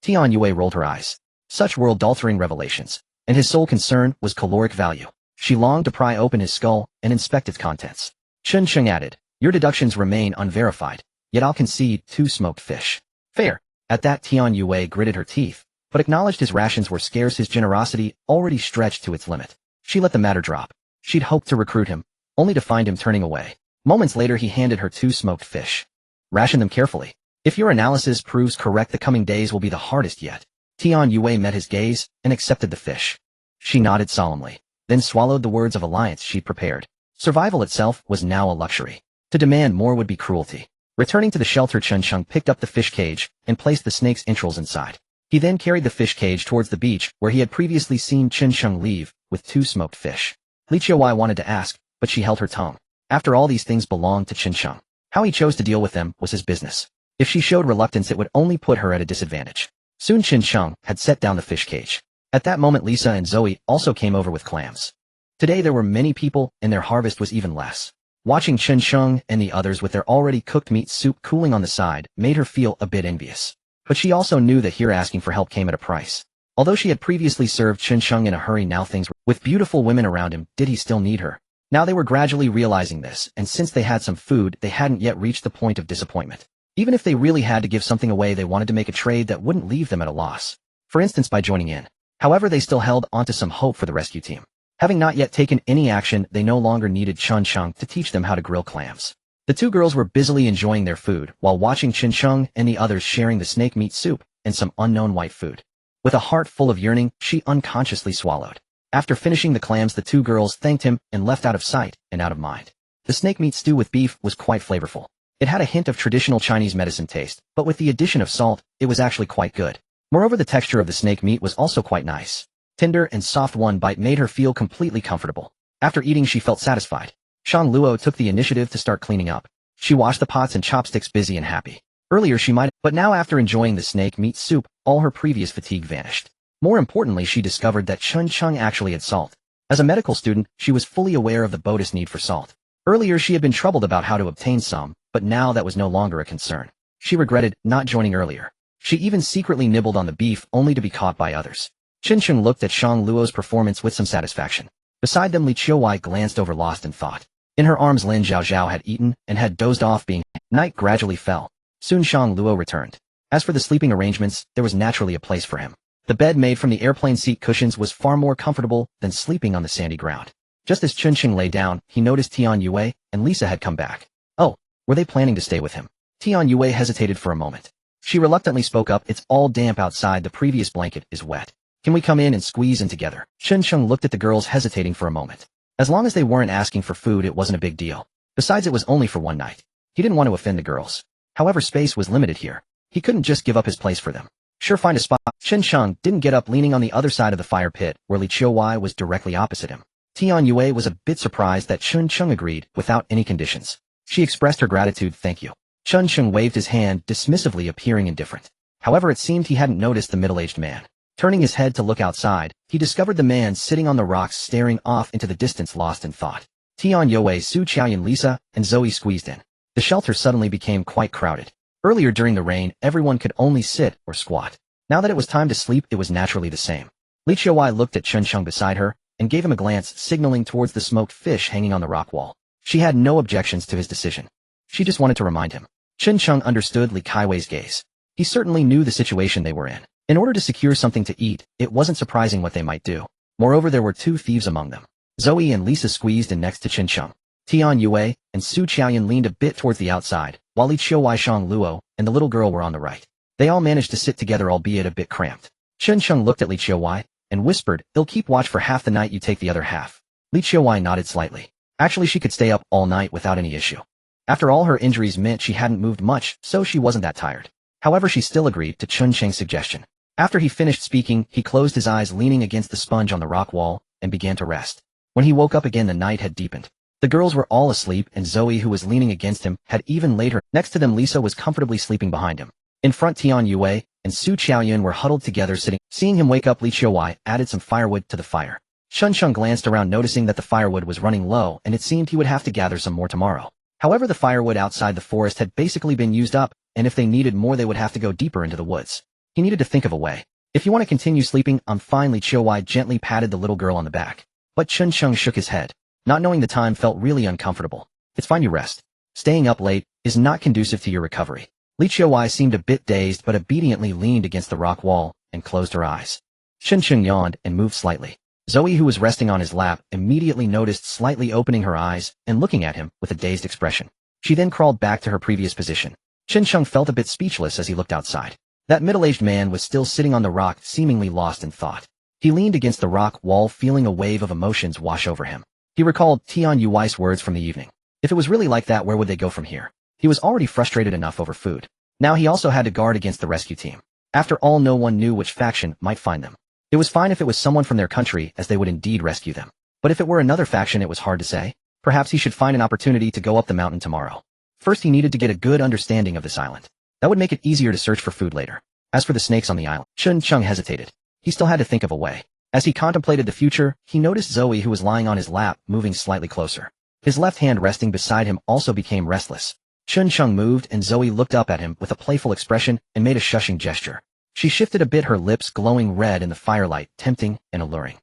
Tian Yue rolled her eyes. Such world-altering revelations, and his sole concern was caloric value. She longed to pry open his skull and inspect its contents. Chun Chung added, your deductions remain unverified, yet I'll concede 2 smoked fish. Fair. At that, Tian Yue gritted her teeth, but acknowledged his rations were scarce, his generosity already stretched to its limit. She let the matter drop. She'd hoped to recruit him, only to find him turning away. Moments later, he handed her 2 smoked fish. Ration them carefully. If your analysis proves correct, the coming days will be the hardest yet. Tian Yue met his gaze and accepted the fish. She nodded solemnly, then swallowed the words of alliance she'd prepared. Survival itself was now a luxury. To demand more would be cruelty. Returning to the shelter, Chun Chung picked up the fish cage and placed the snake's entrails inside. He then carried the fish cage towards the beach where he had previously seen Chun Chung leave with 2 smoked fish. Li Qiuwei wanted to ask, but she held her tongue. After all, these things belonged to Chun Chung. How he chose to deal with them was his business. If she showed reluctance, it would only put her at a disadvantage. Soon Chun Chung had set down the fish cage. At that moment, Lisa and Zoe also came over with clams. Today there were many people, and their harvest was even less. Watching Chun Chung and the others with their already cooked meat soup cooling on the side made her feel a bit envious. But she also knew that here asking for help came at a price. Although she had previously served Chun Chung in a hurry, now things were with beautiful women around him. Did he still need her? Now they were gradually realizing this, and since they had some food, they hadn't yet reached the point of disappointment. Even if they really had to give something away, they wanted to make a trade that wouldn't leave them at a loss. For instance, by joining in. However, they still held onto some hope for the rescue team. Having not yet taken any action, they no longer needed Chun Chung to teach them how to grill clams. The two girls were busily enjoying their food while watching Chun Chung and the others sharing the snake meat soup and some unknown white food. With a heart full of yearning, she unconsciously swallowed. After finishing the clams, the two girls thanked him and left out of sight and out of mind. The snake meat stew with beef was quite flavorful. It had a hint of traditional Chinese medicine taste, but with the addition of salt, it was actually quite good. Moreover, the texture of the snake meat was also quite nice. Tender and soft, one bite made her feel completely comfortable. After eating, she felt satisfied. Shang Luo took the initiative to start cleaning up. She washed the pots and chopsticks, busy and happy. Earlier she might, but now after enjoying the snake meat soup, all her previous fatigue vanished. More importantly, she discovered that Chun Chung actually had salt. As a medical student, she was fully aware of the Beauties' need for salt. Earlier she had been troubled about how to obtain some, but now that was no longer a concern. She regretted not joining earlier. She even secretly nibbled on the beef only to be caught by others. Chun Chung looked at Shang Luo's performance with some satisfaction. Beside them, Li Qiuwei glanced over, lost in thought. In her arms, Lin Zhaozhao had eaten and had dozed off. Night gradually fell. Soon Shang Luo returned. As for the sleeping arrangements, there was naturally a place for him. The bed made from the airplane seat cushions was far more comfortable than sleeping on the sandy ground. Just as Chun Chung lay down, he noticed Tian Yue and Lisa had come back. Oh, were they planning to stay with him? Tian Yue hesitated for a moment. She reluctantly spoke up, "It's all damp outside, the previous blanket is wet. Can we come in and squeeze in together?" Chun Chung looked at the girls, hesitating for a moment. As long as they weren't asking for food, it wasn't a big deal. Besides, it was only for one night. He didn't want to offend the girls. However, space was limited here. He couldn't just give up his place for them. Sure, find a spot. Chun Chung didn't get up, leaning on the other side of the fire pit, where Li Qiuwei was directly opposite him. Tian Yue was a bit surprised that Chun Chung agreed without any conditions. She expressed her gratitude. "Thank you." Chun Chung waved his hand dismissively, appearing indifferent. However, it seemed he hadn't noticed the middle-aged man. Turning his head to look outside, he discovered the man sitting on the rocks, staring off into the distance, lost in thought. Tian Yue, Su Qiaoyan, Lisa, and Zoe squeezed in. The shelter suddenly became quite crowded. Earlier during the rain, everyone could only sit or squat. Now that it was time to sleep, it was naturally the same. Li Qiuwei looked at Chun Chung beside her and gave him a glance, signaling towards the smoked fish hanging on the rock wall. She had no objections to his decision. She just wanted to remind him. Chun Chung understood Li Qiuwei's gaze. He certainly knew the situation they were in. In order to secure something to eat, it wasn't surprising what they might do. Moreover, there were two thieves among them. Zoe and Lisa squeezed in next to Chun Chung. Tian Yue and Su Qiaoyan leaned a bit towards the outside, while Li Qiuwei, Shang Luo, and the little girl were on the right. They all managed to sit together, albeit a bit cramped. Chun Chung looked at Li Qiuwei and whispered, "They'll keep watch for half the night, you take the other half." Li Qiuwei nodded slightly. Actually, she could stay up all night without any issue. After all, her injuries meant she hadn't moved much, so she wasn't that tired. However, she still agreed to Chun Cheng's suggestion. After he finished speaking, he closed his eyes, leaning against the sponge on the rock wall, and began to rest. When he woke up again, the night had deepened. The girls were all asleep, and Zoe, who was leaning against him, had even laid her. Next to them, Lisa was comfortably sleeping behind him. In front, Tian Yue and Su Qiaoyan were huddled together, sitting. Seeing him wake up, Li Qiuwei added some firewood to the fire. Chun Chung glanced around, noticing that the firewood was running low, and it seemed he would have to gather some more tomorrow. However, the firewood outside the forest had basically been used up, and if they needed more, they would have to go deeper into the woods. He needed to think of a way. "If you want to continue sleeping, I'm fine." Li Qiuwei gently patted the little girl on the back. But Chun Chung shook his head. Not knowing the time felt really uncomfortable. "It's fine, you rest. Staying up late is not conducive to your recovery." Li Qiuwei seemed a bit dazed, but obediently leaned against the rock wall and closed her eyes. Chun Chung yawned and moved slightly. Zoe, who was resting on his lap, immediately noticed, slightly opening her eyes and looking at him with a dazed expression. She then crawled back to her previous position. Chun Chung felt a bit speechless as he looked outside. That middle-aged man was still sitting on the rock, seemingly lost in thought. He leaned against the rock wall, feeling a wave of emotions wash over him. He recalled Tian Yui's words from the evening. If it was really like that, where would they go from here? He was already frustrated enough over food. Now he also had to guard against the rescue team. After all, no one knew which faction might find them. It was fine if it was someone from their country, as they would indeed rescue them. But if it were another faction, it was hard to say. Perhaps he should find an opportunity to go up the mountain tomorrow. First, he needed to get a good understanding of this island. That would make it easier to search for food later. As for the snakes on the island, Chun Chung hesitated. He still had to think of a way. As he contemplated the future, he noticed Zoe, who was lying on his lap, moving slightly closer. His left hand resting beside him also became restless. Chun Chung moved, and Zoe looked up at him with a playful expression and made a shushing gesture. She shifted a bit, her lips glowing red in the firelight, tempting and alluring.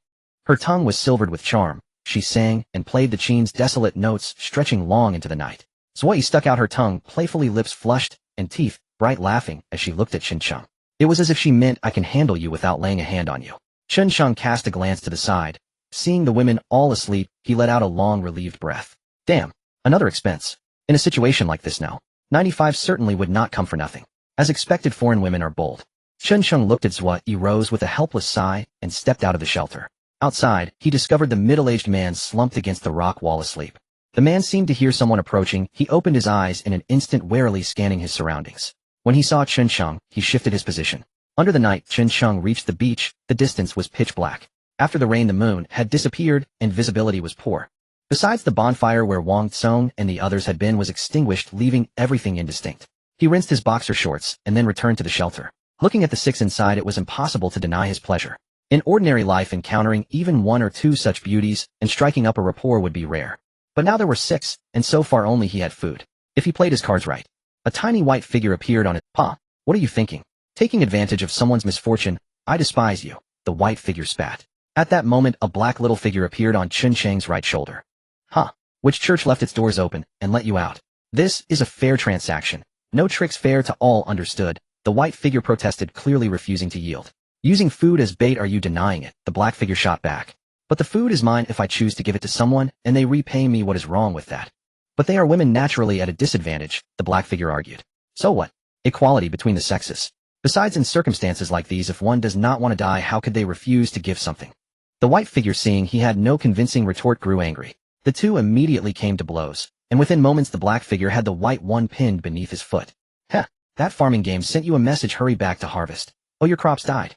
Her tongue was silvered with charm. She sang and played the chine's desolate notes, stretching long into the night. Zoe stuck out her tongue, playfully, lips flushed and teeth bright, laughing as she looked at Chun Chung. It was as if she meant, "I can handle you without laying a hand on you." Chun Sheng cast a glance to the side. Seeing the women all asleep, he let out a long, relieved breath. Damn, another expense. In a situation like this now, 95 certainly would not come for nothing. As expected, foreign women are bold. Chun Sheng looked at Zhua Yi rose with a helpless sigh and stepped out of the shelter. Outside, he discovered the middle-aged man slumped against the rock wall asleep. The man seemed to hear someone approaching. He opened his eyes in an instant, warily scanning his surroundings. When he saw Chun Sheng, he shifted his position. Under the night, Chun Sheng reached the beach. The distance was pitch black. After the rain, the moon had disappeared and visibility was poor. Besides, the bonfire where Wang Tsong and the others had been was extinguished, leaving everything indistinct. He rinsed his boxer shorts and then returned to the shelter. Looking at the six inside, it was impossible to deny his pleasure. In ordinary life, encountering even one or two such beauties and striking up a rapport would be rare. But now there were six, and so far only he had food. If he played his cards right. A tiny white figure appeared on it. "Pa, what are you thinking? Taking advantage of someone's misfortune? I despise you," the white figure spat. At that moment, a black little figure appeared on Chun Sheng's right shoulder. "Huh? Which church left its doors open and let you out? This is a fair transaction. No tricks, fair to all, understood?" The white figure protested, clearly refusing to yield. "Using food as bait, are you denying it?" The black figure shot back. "But the food is mine if I choose to give it to someone, and they repay me. What is wrong with that?" "But they are women, naturally at a disadvantage," the black figure argued. "So what? Equality between the sexes. Besides, in circumstances like these, if one does not want to die, how could they refuse to give something?" The white figure, seeing he had no convincing retort, grew angry. The two immediately came to blows, and within moments the black figure had the white one pinned beneath his foot. "Heh, that farming game sent you a message. Hurry back to harvest. Oh, your crops died."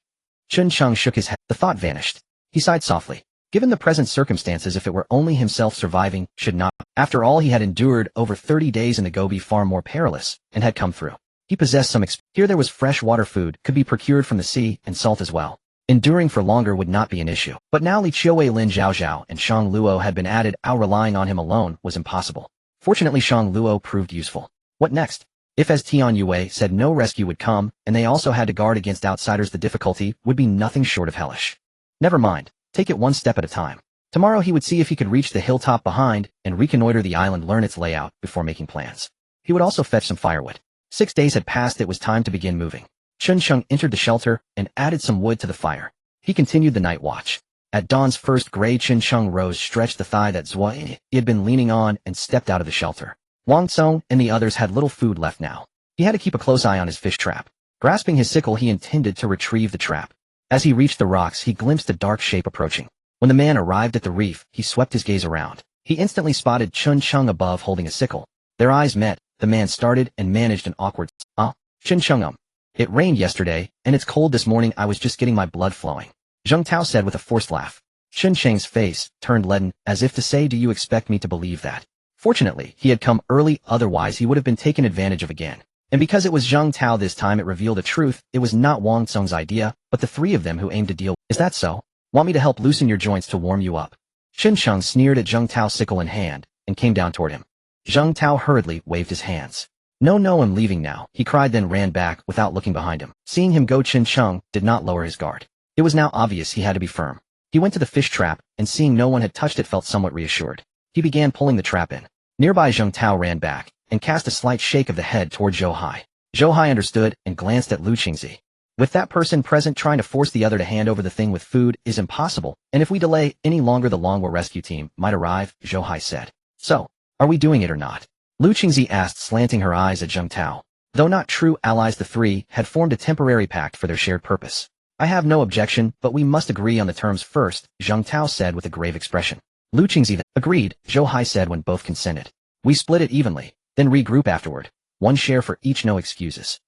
Chun Sheng shook his head. The thought vanished. He sighed softly. Given the present circumstances, if it were only himself surviving, should not. After all, he had endured over 30 days in the Gobi, far more perilous, and had come through. He possessed some here there was fresh water, food could be procured from the sea, and salt as well. Enduring for longer would not be an issue. But now Li Chiuwei, Lin Zhaozhao, and Shang Luo had been added. Relying on him alone was impossible. Fortunately, Shang Luo proved useful. What next? If, as Tian Yue said, no rescue would come, and they also had to guard against outsiders, the difficulty would be nothing short of hellish. Never mind. Take it one step at a time. Tomorrow he would see if he could reach the hilltop behind and reconnoiter the island, learn its layout before making plans. He would also fetch some firewood. 6 days had passed. It was time to begin moving. Chun Sheng entered the shelter and added some wood to the fire. He continued the night watch. At dawn's first gray, Chun Sheng rose, stretched the thigh that Zhua Yi had been leaning on, and stepped out of the shelter. Wang Tsong and the others had little food left now. He had to keep a close eye on his fish trap. Grasping his sickle, he intended to retrieve the trap. As he reached the rocks, he glimpsed a dark shape approaching. When the man arrived at the reef, he swept his gaze around. He instantly spotted Chun Sheng above, holding a sickle. Their eyes met. The man started and managed an awkward Chun Sheng, it rained yesterday, and it's cold this morning. I was just getting my blood flowing," Zheng Tao said with a forced laugh. Chun Sheng's face turned leaden, as if to say, "Do you expect me to believe that?" Fortunately, he had come early, otherwise he would have been taken advantage of again. And because it was Zheng Tao this time, it revealed the truth. It was not Wang Tsong's idea, but the three of them who aimed to deal. "Is that so? Want me to help loosen your joints to warm you up?" Chun Sheng sneered at Zheng Tao, sickle in hand, and came down toward him. Zheng Tao hurriedly waved his hands. "No, no, I'm leaving now," he cried, then ran back without looking behind him. Seeing him go, Chun Sheng did not lower his guard. It was now obvious he had to be firm. He went to the fish trap, and seeing no one had touched it, felt somewhat reassured. He began pulling the trap in. Nearby, Zheng Tao ran back and cast a slight shake of the head toward Zhou Hai. Zhou Hai understood and glanced at Lu Qingzi. "With that person present, trying to force the other to hand over the thing with food is impossible, and if we delay any longer, the Longwa rescue team might arrive," Zhou Hai said. "So, are we doing it or not?" Lu Qingzi asked, slanting her eyes at Zheng Tao. Though not true allies, the three had formed a temporary pact for their shared purpose. "I have no objection, but we must agree on the terms first," Zheng Tao said with a grave expression. Lu Qingzi agreed, Zhou Hai said when both consented. "We split it evenly, then regroup afterward. One share for each, no excuses."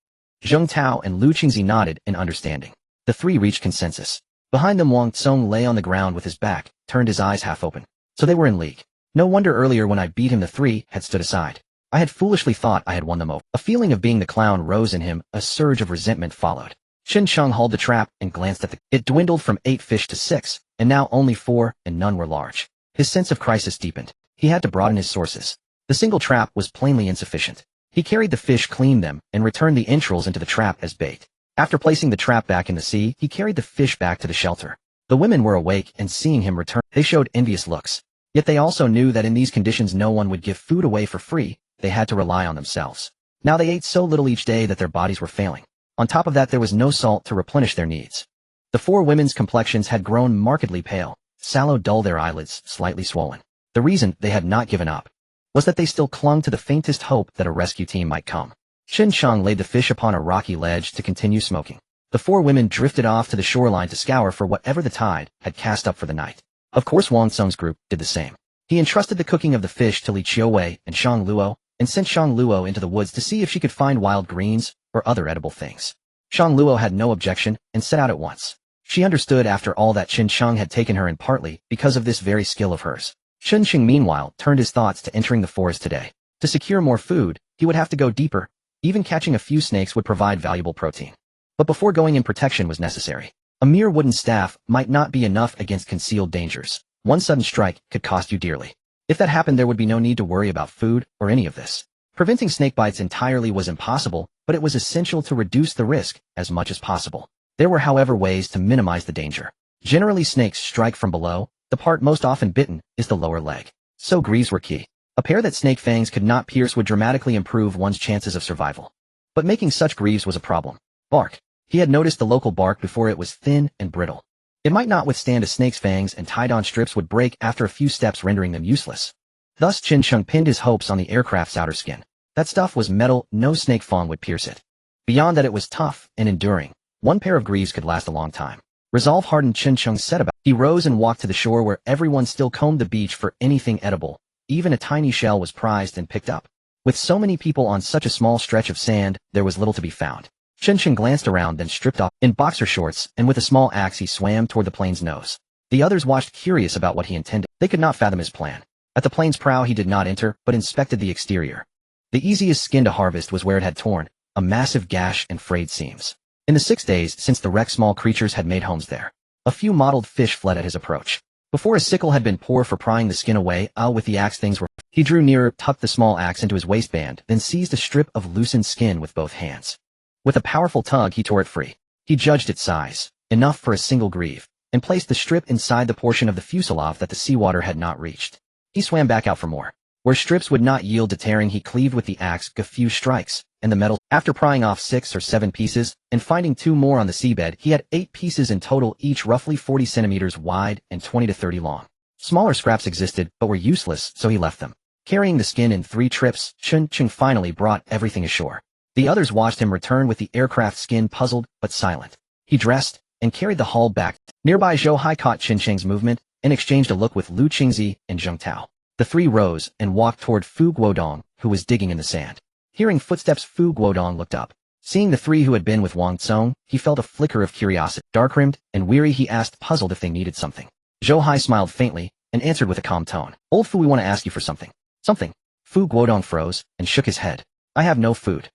Zheng Tao and Lu Qingzi nodded in understanding. The three reached consensus. Behind them, Wang Tsong lay on the ground with his back turned, his eyes half open. So they were in league. No wonder earlier when I beat him, the three had stood aside. I had foolishly thought I had won them over. A feeling of being the clown rose in him. A surge of resentment followed. Chun Sheng hauled the trap and glanced at it dwindled from 8 fish to 6, and now only 4, and none were large. His sense of crisis deepened. He had to broaden his sources. The single trap was plainly insufficient. He carried the fish, cleaned them, and returned the entrails into the trap as bait. After placing the trap back in the sea, he carried the fish back to the shelter. The women were awake, and seeing him return, they showed envious looks. Yet they also knew that in these conditions no one would give food away for free. They had to rely on themselves. Now they ate so little each day that their bodies were failing. On top of that, there was no salt to replenish their needs. The four women's complexions had grown markedly pale, sallow dull, their eyelids slightly swollen. The reason they had not given up was that they still clung to the faintest hope that a rescue team might come. Chen Cheng laid the fish upon a rocky ledge to continue smoking. The four women drifted off to the shoreline to scour for whatever the tide had cast up for the night. Of course Wang Tsung's group did the same. He entrusted the cooking of the fish to Li Qiuwei and Shang Luo, and sent Shang Luo into the woods to see if she could find wild greens or other edible things. Shang Luo had no objection and set out at once. She understood after all that Chen Cheng had taken her in partly because of this very skill of hers. Chen Cheng meanwhile turned his thoughts to entering the forest today. To secure more food, he would have to go deeper. Even catching a few snakes would provide valuable protein. But before going in, protection was necessary. A mere wooden staff might not be enough against concealed dangers. One sudden strike could cost you dearly. If that happened, there would be no need to worry about food or any of this. Preventing snake bites entirely was impossible, but it was essential to reduce the risk as much as possible. There were, however, ways to minimize the danger. Generally, snakes strike from below. The part most often bitten is the lower leg. So greaves were key. A pair that snake fangs could not pierce would dramatically improve one's chances of survival. But making such greaves was a problem. Bark. He had noticed the local bark before. It was thin and brittle. It might not withstand a snake's fangs, and tied-on strips would break after a few steps, rendering them useless. Thus Chen Cheng pinned his hopes on the aircraft's outer skin. That stuff was metal, no snake fang would pierce it. Beyond that, it was tough and enduring. One pair of greaves could last a long time. Resolve hardened, Chen Cheng set about. He rose and walked to the shore where everyone still combed the beach for anything edible. Even a tiny shell was prized and picked up. With so many people on such a small stretch of sand, there was little to be found. Chen Cheng glanced around, then stripped off in boxer shorts, and with a small axe he swam toward the plane's nose. The others watched, curious about what he intended. They could not fathom his plan. At the plane's prow he did not enter, but inspected the exterior. The easiest skin to harvest was where it had torn, a massive gash and frayed seams. In the 6 days since the wreck, small creatures had made homes there. A few mottled fish fled at his approach. Before, a sickle had been poor for prying the skin away. With the axe things were. He drew nearer, tucked the small axe into his waistband, then seized a strip of loosened skin with both hands. With a powerful tug he tore it free. He judged its size, enough for a single greave, and placed the strip inside the portion of the fuselage that the seawater had not reached. He swam back out for more. Where strips would not yield to tearing, he cleaved with the axe a few strikes, and the metal. After prying off 6 or 7 pieces, and finding 2 more on the seabed, he had 8 pieces in total, each roughly 40 centimeters wide and 20 to 30 long. Smaller scraps existed, but were useless, so he left them. Carrying the skin in 3 trips, Chen Cheng finally brought everything ashore. The others watched him return with the aircraft skin, puzzled but silent. He dressed and carried the hull back. Nearby, Zhou Hai caught Chen Cheng's movement and exchanged a look with Lu Qingzi and Zheng Tao. The 3 rose and walked toward Fu Guodong, who was digging in the sand. Hearing footsteps, Fu Guodong looked up. Seeing the 3 who had been with Wang Tsung, he felt a flicker of curiosity. Dark-rimmed and weary, he asked, puzzled, if they needed something. Zhou Hai smiled faintly and answered with a calm tone. Old Fu, we want to ask you for something. Something? Fu Guodong froze and shook his head. I have no food.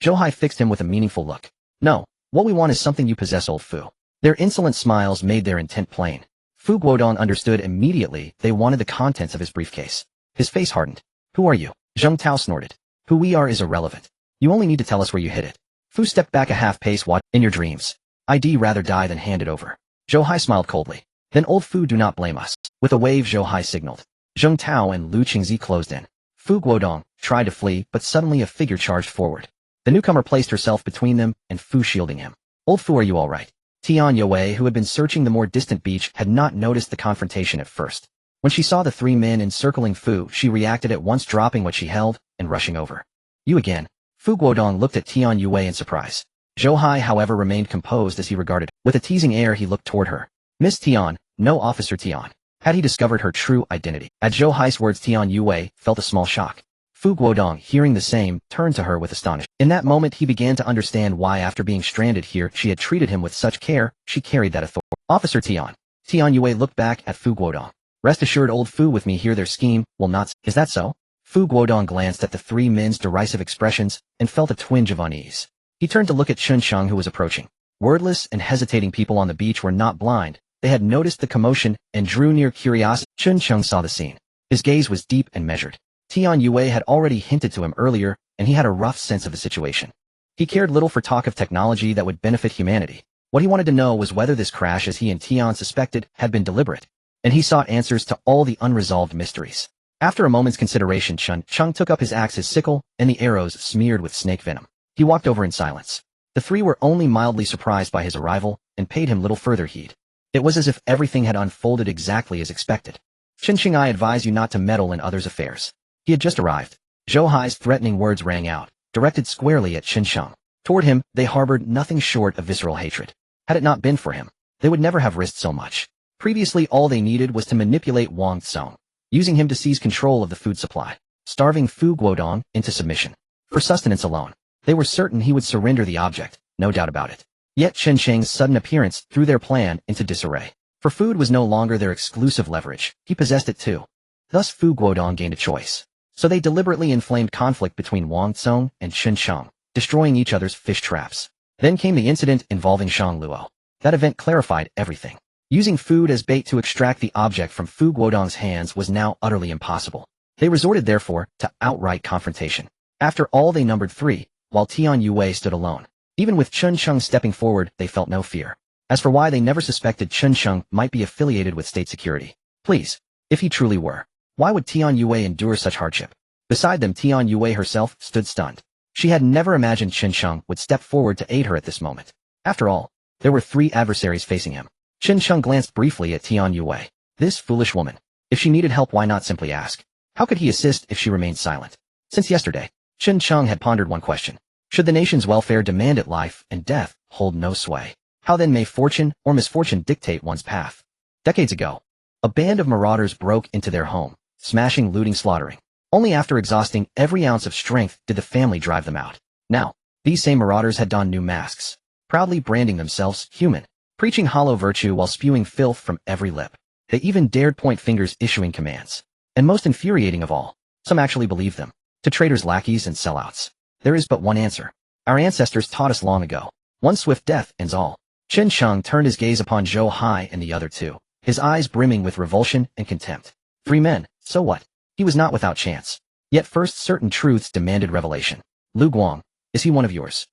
Zhou Hai fixed him with a meaningful look. No, what we want is something you possess, old Fu. Their insolent smiles made their intent plain. Fu Guodong understood immediately. They wanted the contents of his briefcase. His face hardened. Who are you? Zheng Tao snorted. Who we are is irrelevant. You only need to tell us where you hid it. Fu stepped back a half-pace. What? In your dreams. I'd rather die than hand it over. Zhou Hai smiled coldly. Then, old Fu, do not blame us. With a wave, Zhou Hai signaled. Zheng Tao and Lu Qingzi closed in. Fu Guodong tried to flee, but suddenly a figure charged forward. The newcomer placed herself between them and Fu, shielding him. Old Fu, are you all right? Tian Yue, who had been searching the more distant beach, had not noticed the confrontation at first. When she saw the 3 men encircling Fu, she reacted at once, dropping what she held and rushing over. You again? Fu Guodong looked at Tian Yue in surprise. Zhou Hai, however, remained composed as he regarded. With a teasing air, he looked toward her. Miss Tian, no Officer Tian. Had he discovered her true identity? At Zhou Hai's words, Tian Yue felt a small shock. Fu Guodong, hearing the same, turned to her with astonishment. In that moment he began to understand why, after being stranded here, she had treated him with such care. She carried that authority. Officer Tian. Tian Yue looked back at Fu Guodong. Rest assured, old Fu, with me here their scheme will not. Is that so? Fu Guodong glanced at the 3 men's derisive expressions and felt a twinge of unease. He turned to look at Chen Cheng, who was approaching. Wordless and hesitating people on the beach were not blind. They had noticed the commotion and drew near. Curiosity. Chen Cheng saw the scene. His gaze was deep and measured. Tian Yue had already hinted to him earlier, and he had a rough sense of the situation. He cared little for talk of technology that would benefit humanity. What he wanted to know was whether this crash, as he and Tian suspected, had been deliberate, and he sought answers to all the unresolved mysteries. After a moment's consideration, Chen Cheng took up his axe, his sickle, and the arrows smeared with snake venom. He walked over in silence. The 3 were only mildly surprised by his arrival, and paid him little further heed. It was as if everything had unfolded exactly as expected. Qinsheng, I advise you not to meddle in others' affairs. He had just arrived. Zhou Hai's threatening words rang out, directed squarely at Qinsheng. Toward him, they harbored nothing short of visceral hatred. Had it not been for him, they would never have risked so much. Previously, all they needed was to manipulate Wang Tsong, using him to seize control of the food supply, starving Fu Guodong into submission. For sustenance alone, they were certain he would surrender the object, no doubt about it. Yet Qinsheng's sudden appearance threw their plan into disarray. For food was no longer their exclusive leverage, he possessed it too. Thus Fu Guodong gained a choice. So they deliberately inflamed conflict between Wang Tsong and Qinsheng, destroying each other's fish traps. Then came the incident involving Shang Luo. That event clarified everything. Using food as bait to extract the object from Fu Guodong's hands was now utterly impossible. They resorted therefore to outright confrontation. After all, they numbered 3, while Tian Yue stood alone. Even with Qinsheng stepping forward, they felt no fear. As for why, they never suspected Qinsheng might be affiliated with state security. Please, if he truly were, why would Tian Yue endure such hardship? Beside them, Tian Yue herself stood stunned. She had never imagined Qinsheng would step forward to aid her at this moment. After all, there were 3 adversaries facing him. Qinsheng glanced briefly at Tian Yue. This foolish woman. If she needed help, why not simply ask? How could he assist if she remained silent? Since yesterday, Qinsheng had pondered one question. Should the nation's welfare demand it, life and death hold no sway? How then may fortune or misfortune dictate one's path? Decades ago, a band of marauders broke into their home, smashing, looting, slaughtering. Only after exhausting every ounce of strength did the family drive them out. Now, these same marauders had donned new masks, proudly branding themselves human, preaching hollow virtue while spewing filth from every lip. They even dared point fingers, issuing commands. And most infuriating of all, some actually believed them. To traitors, lackeys, and sellouts, there is but one answer. Our ancestors taught us long ago. One swift death ends all. Qinsheng turned his gaze upon Zhou Hai and the other 2, his eyes brimming with revulsion and contempt. 3 men, so what? He was not without chance. Yet first, certain truths demanded revelation. Lu Guang, is he one of yours?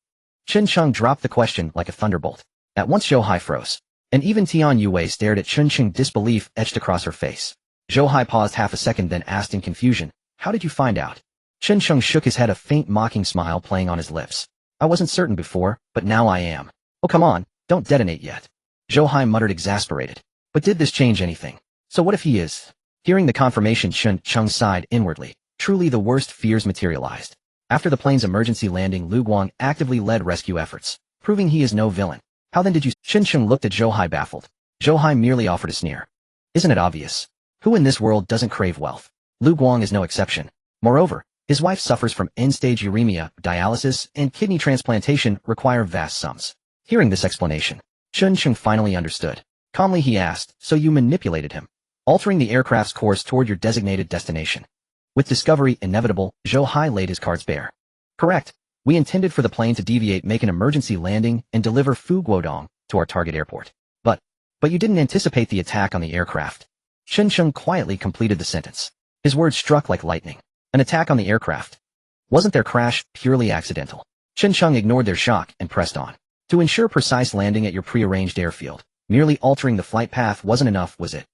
Qinsheng dropped the question like a thunderbolt. At once Zhou Hai froze, and even Tian Yue stared at Qinsheng, disbelief etched across her face. Zhou Hai paused half a second, then asked in confusion, how did you find out? Qinsheng shook his head, a faint mocking smile playing on his lips. I wasn't certain before, but now I am. Oh, come on, don't detonate yet. Zhou Hai muttered, exasperated. But did this change anything? So what if he is? Hearing the confirmation, Qinsheng sighed inwardly. Truly the worst fears materialized. After the plane's emergency landing, Lu Guang actively led rescue efforts, proving he is no villain. How then did you? Qinsheng looked at Zhou Hai, baffled. Zhou Hai merely offered a sneer. Isn't it obvious? Who in this world doesn't crave wealth? Lu Guang is no exception. Moreover, his wife suffers from end-stage uremia, dialysis, and kidney transplantation require vast sums. Hearing this explanation, Qinsheng finally understood. Calmly he asked, so you manipulated him, altering the aircraft's course toward your designated destination. With discovery inevitable, Zhou Hai laid his cards bare. Correct. We intended for the plane to deviate, make an emergency landing, and deliver Fu Guodong to our target airport. But you didn't anticipate the attack on the aircraft. Qinsheng quietly completed the sentence. His words struck like lightning. An attack on the aircraft. Wasn't their crash purely accidental? Qinsheng ignored their shock and pressed on. To ensure precise landing at your prearranged airfield, merely altering the flight path wasn't enough, was it?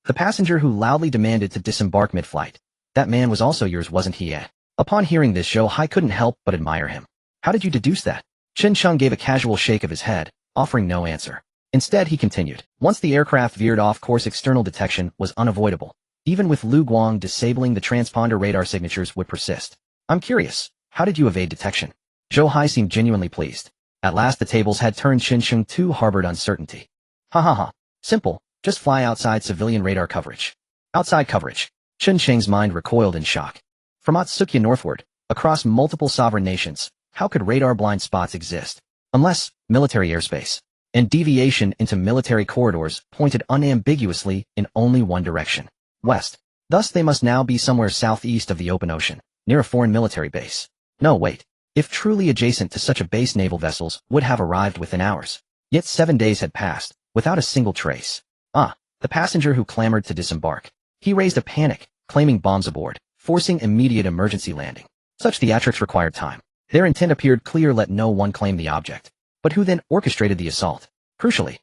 The passenger who loudly demanded to disembark mid-flight. That man was also yours, wasn't he? Upon hearing this, Zhou Hai couldn't help but admire him. How did you deduce that? Qinsheng gave a casual shake of his head, offering no answer. Instead, he continued. Once the aircraft veered off course, external detection was unavoidable. Even with Lu Guang disabling the transponder, radar signatures would persist. I'm curious, how did you evade detection? Zhou Hai seemed genuinely pleased. At last the tables had turned. Qinsheng too harbored uncertainty. Ha ha ha. Simple, just fly outside civilian radar coverage. Outside coverage. Qinsheng's mind recoiled in shock. From Otsukia northward, across multiple sovereign nations, how could radar blind spots exist? Unless military airspace. And deviation into military corridors pointed unambiguously in only one direction. West. Thus they must now be somewhere southeast of the open ocean, near a foreign military base. No, wait. If truly adjacent to such a base, naval vessels would have arrived within hours. Yet 7 days had passed, without a single trace. The passenger who clamored to disembark. He raised a panic, claiming bombs aboard, forcing immediate emergency landing. Such theatrics required time. Their intent appeared clear: let no one claim the object. But who then orchestrated the assault? Crucially,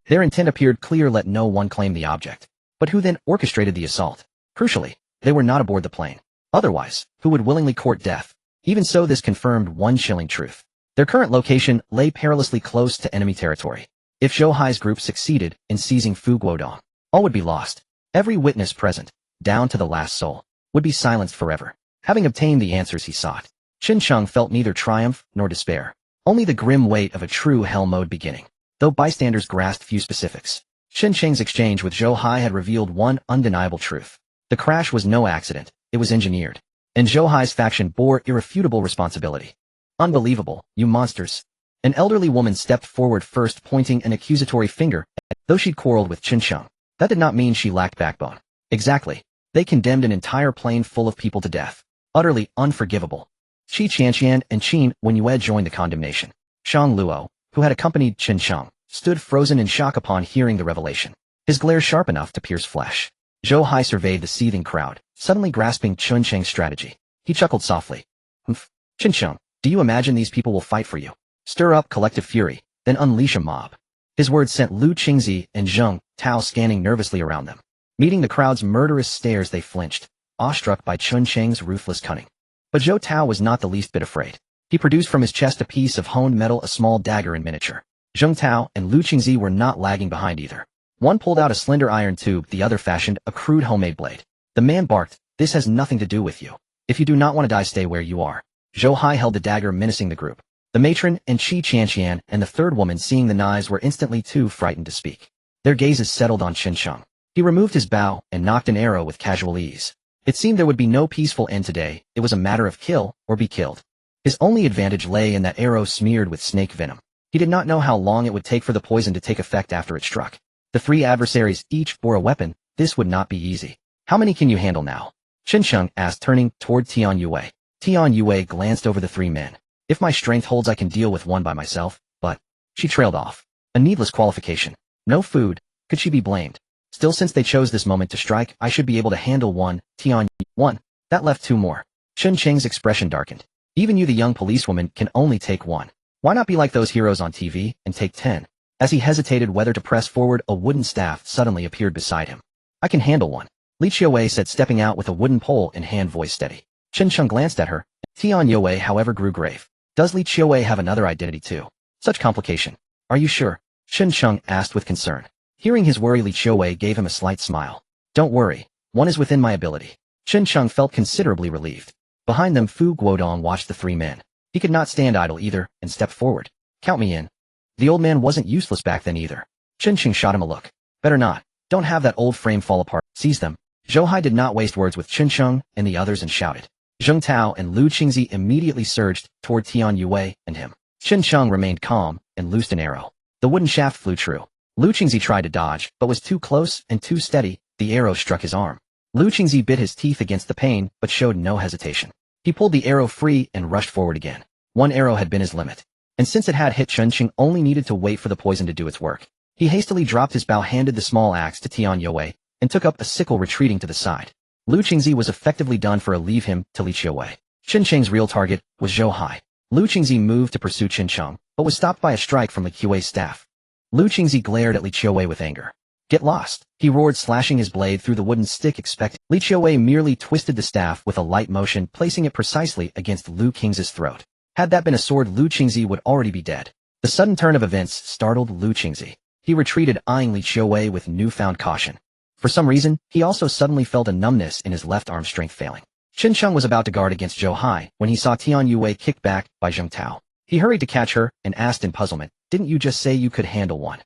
their intent appeared clear: let no one claim the object. But who then orchestrated the assault? Crucially, they were not aboard the plane. Otherwise, who would willingly court death? Even so, this confirmed one chilling truth. Their current location lay perilously close to enemy territory. If Zhou Hai's group succeeded in seizing Fu Guodong, all would be lost. Every witness present, down to the last soul, would be silenced forever. Having obtained the answers he sought, Qin Sheng felt neither triumph nor despair, only the grim weight of a true hell mode beginning. Though bystanders grasped few specifics, Qin Sheng's exchange with Zhou Hai had revealed one undeniable truth. The crash was no accident, it was engineered. And Zhou Hai's faction bore irrefutable responsibility. Unbelievable, you monsters. An elderly woman stepped forward first, pointing an accusatory finger. Though she'd quarreled with Qin Sheng, that did not mean she lacked backbone. Exactly. They condemned an entire plain full of people to death. Utterly unforgivable. Qi Qianqian and Qin Wenyue joined the condemnation. Shang Luo, who had accompanied Qin Sheng, stood frozen in shock upon hearing the revelation. His glare sharp enough to pierce flesh. Zhou Hai surveyed the seething crowd, suddenly grasping Qin Sheng's strategy. He chuckled softly. Humph. Qin Sheng, do you imagine these people will fight for you? Stir up collective fury, then unleash a mob. His words sent Lu Qingzi and Zheng Tao scanning nervously around them. Meeting the crowd's murderous stares, they flinched, awestruck by Qin Sheng's ruthless cunning. But Zhou Tao was not the least bit afraid. He produced from his chest a piece of honed metal, a small dagger in miniature. Zheng Tao and Lu Qingzi were not lagging behind either. One pulled out a slender iron tube, the other fashioned a crude homemade blade. The man barked, "This has nothing to do with you. If you do not want to die, stay where you are." Zhou Hai held the dagger, menacing the group. The matron and Qi Qianqian and the third woman, seeing the knives, were instantly too frightened to speak. Their gazes settled on Qin Sheng. He removed his bow and knocked an arrow with casual ease. It seemed there would be no peaceful end today. It was a matter of kill or be killed. His only advantage lay in that arrow smeared with snake venom. He did not know how long it would take for the poison to take effect after it struck. The three adversaries each bore a weapon. This would not be easy. "How many can you handle now?" Qin Sheng asked, turning toward Tian Yue. Tian Yue glanced over the three men. "If my strength holds, I can deal with one by myself, but..." She trailed off. A needless qualification. No food. Could she be blamed? Still, since they chose this moment to strike, I should be able to handle one. Tian one. That left two more. Qin Sheng's expression darkened. Even you, the young policewoman, can only take one. Why not be like those heroes on TV and take 10? As he hesitated whether to press forward, a wooden staff suddenly appeared beside him. "I can handle one," Li Qiuwei said, stepping out with a wooden pole in hand, voice steady. Qin Sheng glanced at her. Tian Yue, however, grew grave. "Does Li Qiuwei have another identity too? Such complication." "Are you sure?" Qin Sheng asked with concern. Hearing his worry, Li Qiuwei gave him a slight smile. "Don't worry. One is within my ability." Qin Sheng felt considerably relieved. Behind them, Fu Guodong watched the three men. He could not stand idle either, and stepped forward. "Count me in." The old man wasn't useless back then either. Qin Sheng shot him a look. "Better not. Don't have that old frame fall apart." "Seize them." Zhou Hai did not waste words with Qin Sheng and the others and shouted. Zheng Tao and Lu Qingzi immediately surged toward Tian Yue and him. Qin Sheng remained calm and loosed an arrow. The wooden shaft flew true. Lu Qingzi tried to dodge, but was too close and too steady. The arrow struck his arm. Lu Qingzi bit his teeth against the pain, but showed no hesitation. He pulled the arrow free and rushed forward again. One arrow had been his limit, and since it had hit, Qin Sheng only needed to wait for the poison to do its work. He hastily dropped his bow, handed the small axe to Tian Yue, and took up a sickle, retreating to the side. Lu Qingzi was effectively done for. Leave him to Li Qiuwei. Qin Sheng's real target was Zhou Hai. Lu Qingzi moved to pursue Qin Sheng, but was stopped by a strike from Li Qiuwei's staff. Lu Qingzi glared at Li Qiuwei with anger. "Get lost," he roared, slashing his blade through the wooden stick. Li Qiuwei merely twisted the staff with a light motion, placing it precisely against Lu Qingzi's throat. Had that been a sword, Lu Qingzi would already be dead. The sudden turn of events startled Lu Qingzi. He retreated, eyeing Li Qiuwei with newfound caution. For some reason, he also suddenly felt a numbness in his left arm, strength failing. Qin Sheng was about to guard against Zhou Hai when he saw Tian Yue kicked back by Zheng Tao. He hurried to catch her and asked in puzzlement, "Didn't you just say you could handle one?"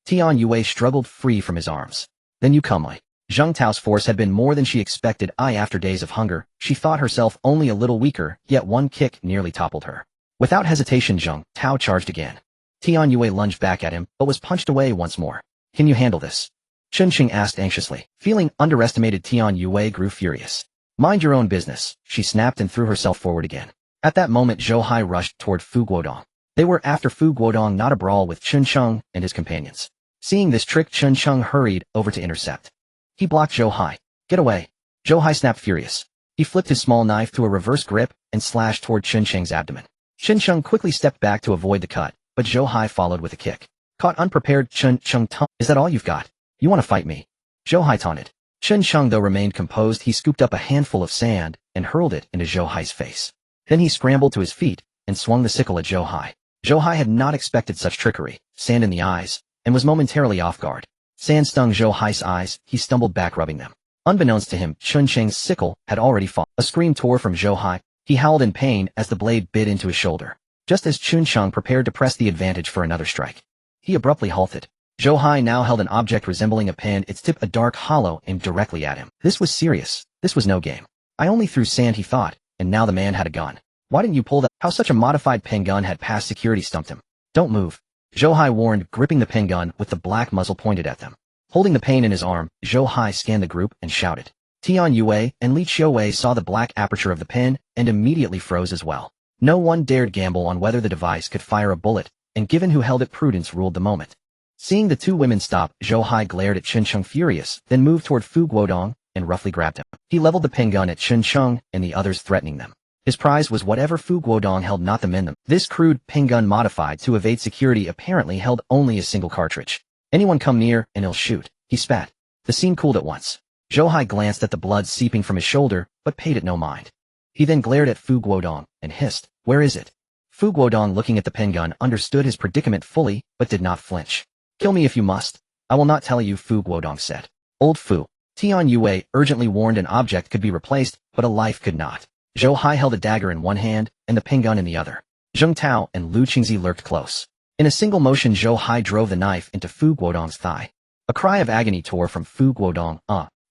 Tian Yue struggled free from his arms. "Then you come." Zheng Tao's force had been more than she expected. After days of hunger, she thought herself only a little weaker, yet one kick nearly toppled her. Without hesitation, Zheng Tao charged again. Tian Yue lunged back at him, but was punched away once more. "Can you handle this?" Qin Sheng asked anxiously. Feeling underestimated, Tian Yue grew furious. "Mind your own business," she snapped and threw herself forward again. At that moment, Zhou Hai rushed toward Fu Guodong. They were after Fu Guodong, not a brawl with Qin Sheng and his companions. Seeing this trick, Qin Sheng hurried over to intercept. He blocked Zhou Hai. "Get away." Zhou Hai snapped, furious. He flipped his small knife to a reverse grip and slashed toward Qin Sheng's abdomen. Qin Sheng quickly stepped back to avoid the cut, but Zhou Hai followed with a kick. Caught unprepared, Qin Sheng taunted. "Is that all you've got? You want to fight me?" Zhou Hai taunted. Qin Sheng, though, remained composed. He scooped up a handful of sand and hurled it into Zhou Hai's face. Then he scrambled to his feet and swung the sickle at Zhou Hai. Zhou Hai had not expected such trickery. Sand in the eyes, and was momentarily off guard. Sand stung Zhou Hai's eyes, he stumbled back rubbing them. Unbeknownst to him, Chun Cheng's sickle had already fallen. A scream tore from Zhou Hai. He howled in pain as the blade bit into his shoulder. Just as Chun Cheng prepared to press the advantage for another strike, he abruptly halted. Zhou Hai now held an object resembling a pen, its tip a dark hollow aimed directly at him. This was serious. This was no game. I only threw sand, he thought, and now the man had a gun. Why didn't you pull that? How such a modified pen gun had passed security stumped him. Don't move, Zhou Hai warned, gripping the pen gun with the black muzzle pointed at them. Holding the pane in his arm, Zhou Hai scanned the group and shouted. Tian Yue and Li Qiuwei saw the black aperture of the pen and immediately froze as well. No one dared gamble on whether the device could fire a bullet, and given who held it, prudence ruled the moment. Seeing the two women stop, Zhou Hai glared at Chun Cheng furious, then moved toward Fu Guodong and roughly grabbed him. He leveled the pen gun at Chun Cheng and the others, threatening them. His prize was whatever Fu Guodong held, not them in them. This crude pen gun modified to evade security apparently held only a single cartridge. Anyone come near and he'll shoot, he spat. The scene cooled at once. Zhou Hai glanced at the blood seeping from his shoulder, but paid it no mind. He then glared at Fu Guodong and hissed, "Where is it?" Fu Guodong, looking at the pen gun, understood his predicament fully, but did not flinch. "Kill me if you must. I will not tell you," Fu Guodong said. "Old Fu." Tian Yue urgently warned an object could be replaced, but a life could not. Zhou Hai held a dagger in one hand and the pen gun in the other. Zheng Tao and Lu Qingzi lurked close. In a single motion, Zhou Hai drove the knife into Fu Guodong's thigh. A cry of agony tore from Fu Guodong.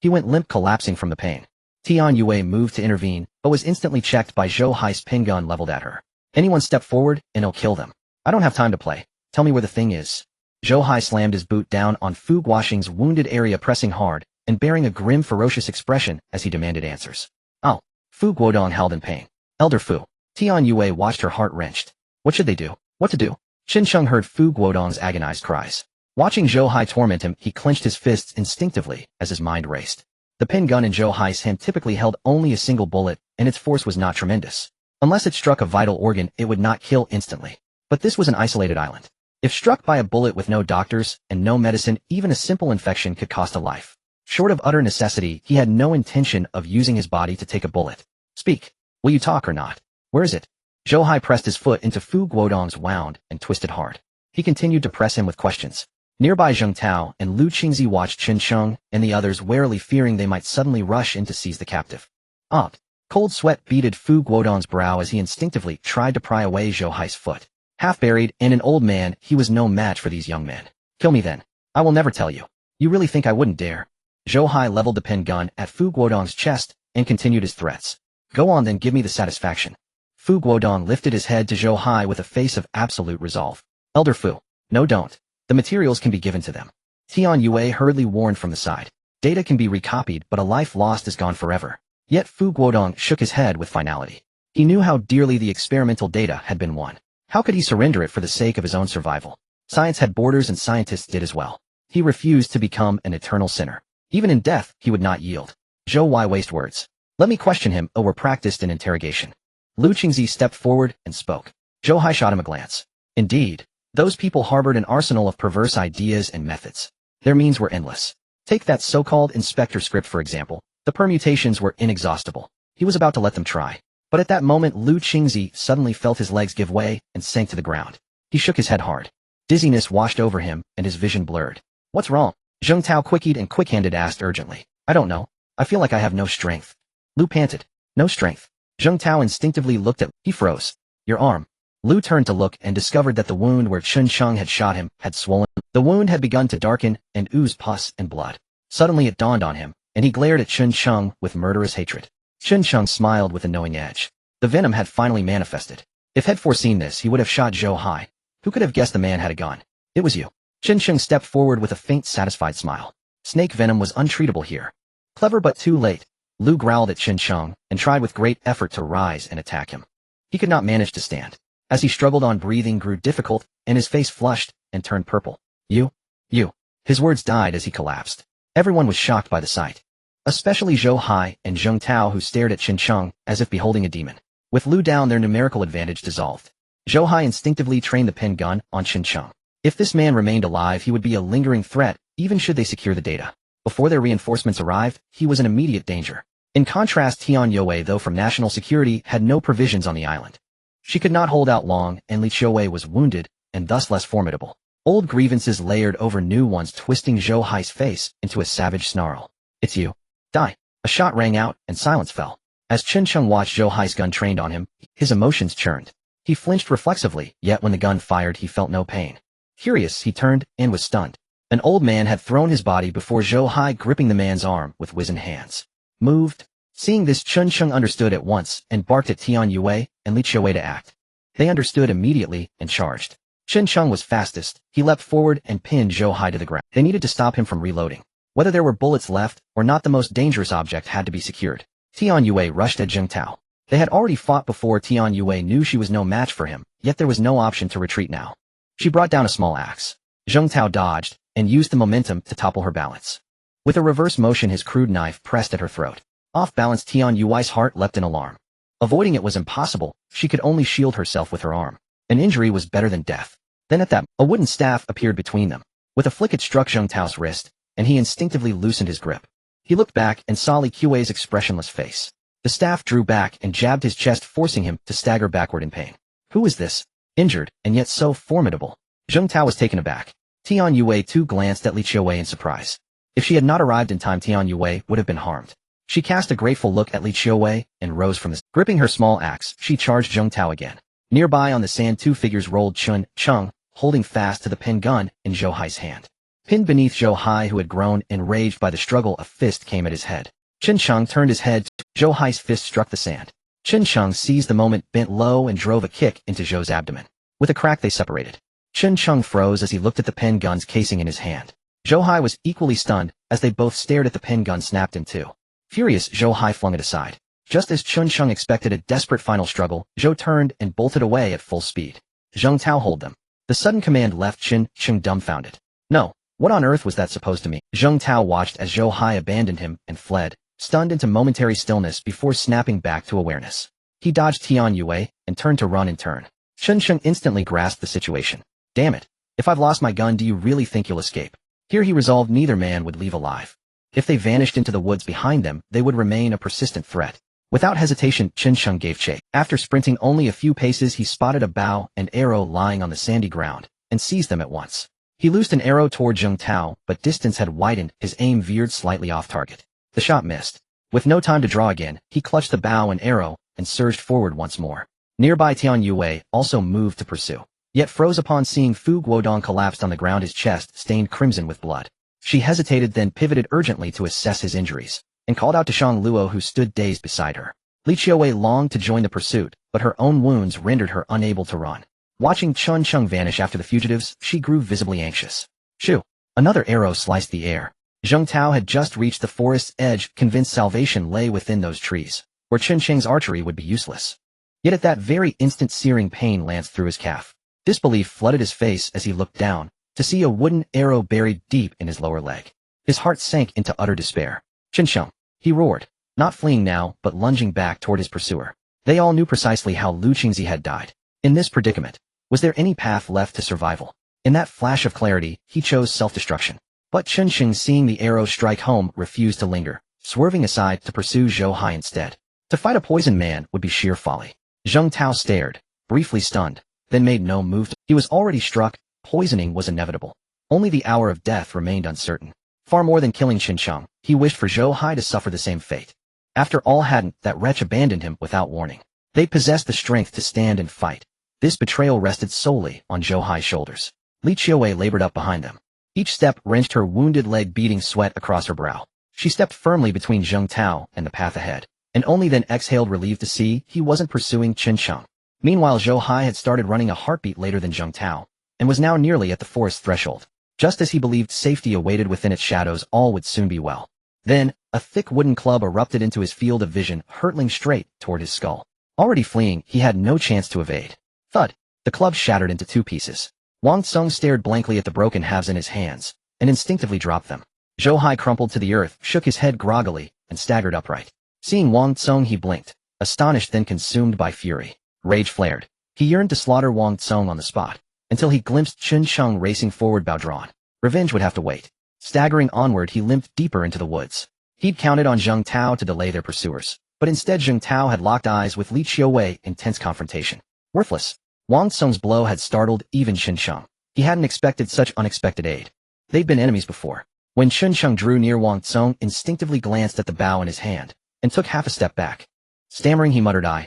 He went limp, collapsing from the pain. Tian Yue moved to intervene, but was instantly checked by Zhou Hai's pen gun leveled at her. "Anyone step forward, and I'll kill them. I don't have time to play. Tell me where the thing is." Zhou Hai slammed his boot down on Fu Guoxing's wounded area, pressing hard, and bearing a grim, ferocious expression as he demanded answers. "Oh." Fu Guodong howled in pain. "Elder Fu." Tian Yue watched, her heart wrenched. What should they do? What to do? Chun Cheng heard Fu Guodong's agonized cries. Watching Zhou Hai torment him, he clenched his fists instinctively as his mind raced. The pen gun in Zhou Hai's hand typically held only a single bullet, and its force was not tremendous. Unless it struck a vital organ, it would not kill instantly. But this was an isolated island. If struck by a bullet with no doctors and no medicine, even a simple infection could cost a life. Short of utter necessity, he had no intention of using his body to take a bullet. "Speak. Will you talk or not? Where is it?" Zhou Hai pressed his foot into Fu Guodong's wound and twisted hard. He continued to press him with questions. Nearby, Zheng Tao and Lu Qingzi watched Chun Cheng and the others warily, fearing they might suddenly rush in to seize the captive. Cold sweat beaded Fu Guodong's brow as he instinctively tried to pry away Zhou Hai's foot. Half buried and an old man, he was no match for these young men. "Kill me then. I will never tell you. You really think I wouldn't dare?" Zhou Hai leveled the pen gun at Fu Guodong's chest and continued his threats. "Go on then, give me the satisfaction." Fu Guodong lifted his head to Zhou Hai with a face of absolute resolve. "Elder Fu. No, don't. The materials can be given to them." Tian Yue hurriedly warned from the side. "Data can be recopied, but a life lost is gone forever." Yet Fu Guodong shook his head with finality. He knew how dearly the experimental data had been won. How could he surrender it for the sake of his own survival? Science had borders and scientists did as well. He refused to become an eternal sinner. Even in death, he would not yield. Zhou, why waste words? Let me question him. We're practiced in interrogation. Lu Qingzi stepped forward and spoke. Zhou Hai shot him a glance. Indeed, those people harbored an arsenal of perverse ideas and methods. Their means were endless. Take that so-called inspector script, for example. The permutations were inexhaustible. He was about to let them try. But at that moment, Lu Qingzi suddenly felt his legs give way and sank to the ground. He shook his head hard. Dizziness washed over him, and his vision blurred. "What's wrong?" Zheng Tao, quick-eyed and quick-handed, asked urgently. "I don't know. I feel like I have no strength." Lu panted. "No strength?" Zheng Tao instinctively looked at. He froze. "Your arm." Lu turned to look and discovered that the wound where Chun Cheng had shot him had swollen. The wound had begun to darken and ooze pus and blood. Suddenly it dawned on him, and he glared at Chun Cheng with murderous hatred. Chun Cheng smiled with a knowing edge. The venom had finally manifested. If he'd foreseen this, he would have shot Zhou Hai. Who could have guessed the man had a gun? "It was you." Chun Cheng stepped forward with a faint, satisfied smile. Snake venom was untreatable here. "Clever, but too late." Lu growled at Chun Cheng and tried with great effort to rise and attack him. He could not manage to stand. As he struggled on, breathing grew difficult, and his face flushed and turned purple. You. His words died as he collapsed. Everyone was shocked by the sight. Especially Zhou Hai and Zheng Tao, who stared at Chun Cheng as if beholding a demon. With Lu down, their numerical advantage dissolved. Zhou Hai instinctively trained the pen gun on Chun Cheng. If this man remained alive, he would be a lingering threat, even should they secure the data. Before their reinforcements arrived, he was in immediate danger. In contrast, Tian Yue, though from national security, had no provisions on the island. She could not hold out long, and Li Qiuwei was wounded, and thus less formidable. Old grievances layered over new ones, twisting Zhou Hai's face into a savage snarl. "It's you. Die." A shot rang out, and silence fell. As Chen Sheng watched Zhou Hai's gun trained on him, his emotions churned. He flinched reflexively, yet when the gun fired he felt no pain. Curious, he turned, and was stunned. An old man had thrown his body before Zhou Hai, gripping the man's arm with wizened hands. Moved. Seeing this, Chen Sheng understood at once, and barked at Tian Yue and Li Qiuwei to act. They understood immediately, and charged. Chen Sheng was fastest. He leapt forward and pinned Zhou Hai to the ground. They needed to stop him from reloading. Whether there were bullets left or not, the most dangerous object had to be secured. Tian Yue rushed at Zheng Tao. They had already fought before. Tian Yue knew she was no match for him, yet there was no option to retreat now. She brought down a small axe. Zheng Tao dodged and used the momentum to topple her balance. With a reverse motion, his crude knife pressed at her throat. Off balance, Tian Yue's heart leapt in alarm. Avoiding it was impossible. She could only shield herself with her arm. An injury was better than death. Then at that, a wooden staff appeared between them. With a flick it struck Zheng Tao's wrist, and he instinctively loosened his grip. He looked back and saw Li Qiuwei's expressionless face. The staff drew back and jabbed his chest, forcing him to stagger backward in pain. Who is this? Injured, and yet so formidable. Zheng Tao was taken aback. Tian Yue too glanced at Li Qiuwei in surprise. If she had not arrived in time, Tian Yue would have been harmed. She cast a grateful look at Li Qiuwei and rose from his. Gripping her small axe, she charged Zheng Tao again. Nearby on the sand, two figures rolled. Chun Cheng, holding fast to the pin gun in Zhou Hai's hand. Pinned beneath Zhou Hai, who had grown enraged by the struggle, a fist came at his head. Chen Sheng turned his head. Zhou Hai's fist struck the sand. Chen Sheng seized the moment, bent low, and drove a kick into Zhou's abdomen. With a crack, they separated. Chen Sheng froze as he looked at the pen gun's casing in his hand. Zhou Hai was equally stunned as they both stared at the pen gun snapped in two. Furious, Zhou Hai flung it aside. Just as Chen Sheng expected a desperate final struggle, Zhou turned and bolted away at full speed. Zheng Tao, hold them. The sudden command left Chen Sheng dumbfounded. No. What on earth was that supposed to mean? Zheng Tao watched as Zhou Hai abandoned him and fled, stunned into momentary stillness before snapping back to awareness. He dodged Tian Yue and turned to run in turn. Chen Sheng instantly grasped the situation. Damn it. If I've lost my gun, do you really think you'll escape? Here he resolved neither man would leave alive. If they vanished into the woods behind them, they would remain a persistent threat. Without hesitation, Chen Sheng gave chase. After sprinting only a few paces, he spotted a bow and arrow lying on the sandy ground, and seized them at once. He loosed an arrow toward Zheng Tao, but distance had widened, his aim veered slightly off target. The shot missed. With no time to draw again, he clutched the bow and arrow, and surged forward once more. Nearby, Tian Yue also moved to pursue, yet froze upon seeing Fu Guodong collapsed on the ground, his chest stained crimson with blood. She hesitated, then pivoted urgently to assess his injuries, and called out to Shang Luo, who stood dazed beside her. Li Qiuwei longed to join the pursuit, but her own wounds rendered her unable to run. Watching Chun Cheng vanish after the fugitives, she grew visibly anxious. Shoo! Another arrow sliced the air. Zheng Tao had just reached the forest's edge, convinced salvation lay within those trees, where Chen Sheng's archery would be useless. Yet at that very instant, searing pain lanced through his calf. Disbelief flooded his face as he looked down, to see a wooden arrow buried deep in his lower leg. His heart sank into utter despair. Chen Sheng! He roared, not fleeing now, but lunging back toward his pursuer. They all knew precisely how Lu Qingzi had died. In this predicament, was there any path left to survival? In that flash of clarity, he chose self-destruction. But Chen Sheng, seeing the arrow strike home, refused to linger, swerving aside to pursue Zhou Hai instead. To fight a poisoned man would be sheer folly. Zheng Tao stared, briefly stunned, then made no move. He was already struck. Poisoning was inevitable. Only the hour of death remained uncertain. Far more than killing Chen Sheng, he wished for Zhou Hai to suffer the same fate. After all, hadn't that wretch abandoned him without warning? They possessed the strength to stand and fight. This betrayal rested solely on Zhou Hai's shoulders. Li Qiuwei labored up behind them. Each step wrenched her wounded leg, beating sweat across her brow. She stepped firmly between Zheng Tao and the path ahead, and only then exhaled, relieved to see he wasn't pursuing Chen Sheng. Meanwhile, Zhou Hai had started running a heartbeat later than Zheng Tao, and was now nearly at the forest threshold. Just as he believed safety awaited within its shadows, all would soon be well. Then, a thick wooden club erupted into his field of vision, hurtling straight toward his skull. Already fleeing, he had no chance to evade. Thud! The club shattered into two pieces. Wang Tsung stared blankly at the broken halves in his hands, and instinctively dropped them. Zhou Hai crumpled to the earth, shook his head groggily, and staggered upright. Seeing Wang Tsung, he blinked, astonished, then consumed by fury. Rage flared. He yearned to slaughter Wang Tsung on the spot, until he glimpsed Chen Sheng racing forward, bow drawn. Revenge would have to wait. Staggering onward, he limped deeper into the woods. He'd counted on Zheng Tao to delay their pursuers, but instead Zheng Tao had locked eyes with Li Qiuwei in tense confrontation. Worthless. Wang Tsung's blow had startled even Chen Sheng. He hadn't expected such unexpected aid. They'd been enemies before. When Chun Chung drew near, Wang Tsung instinctively glanced at the bow in his hand and took half a step back. Stammering, he muttered, I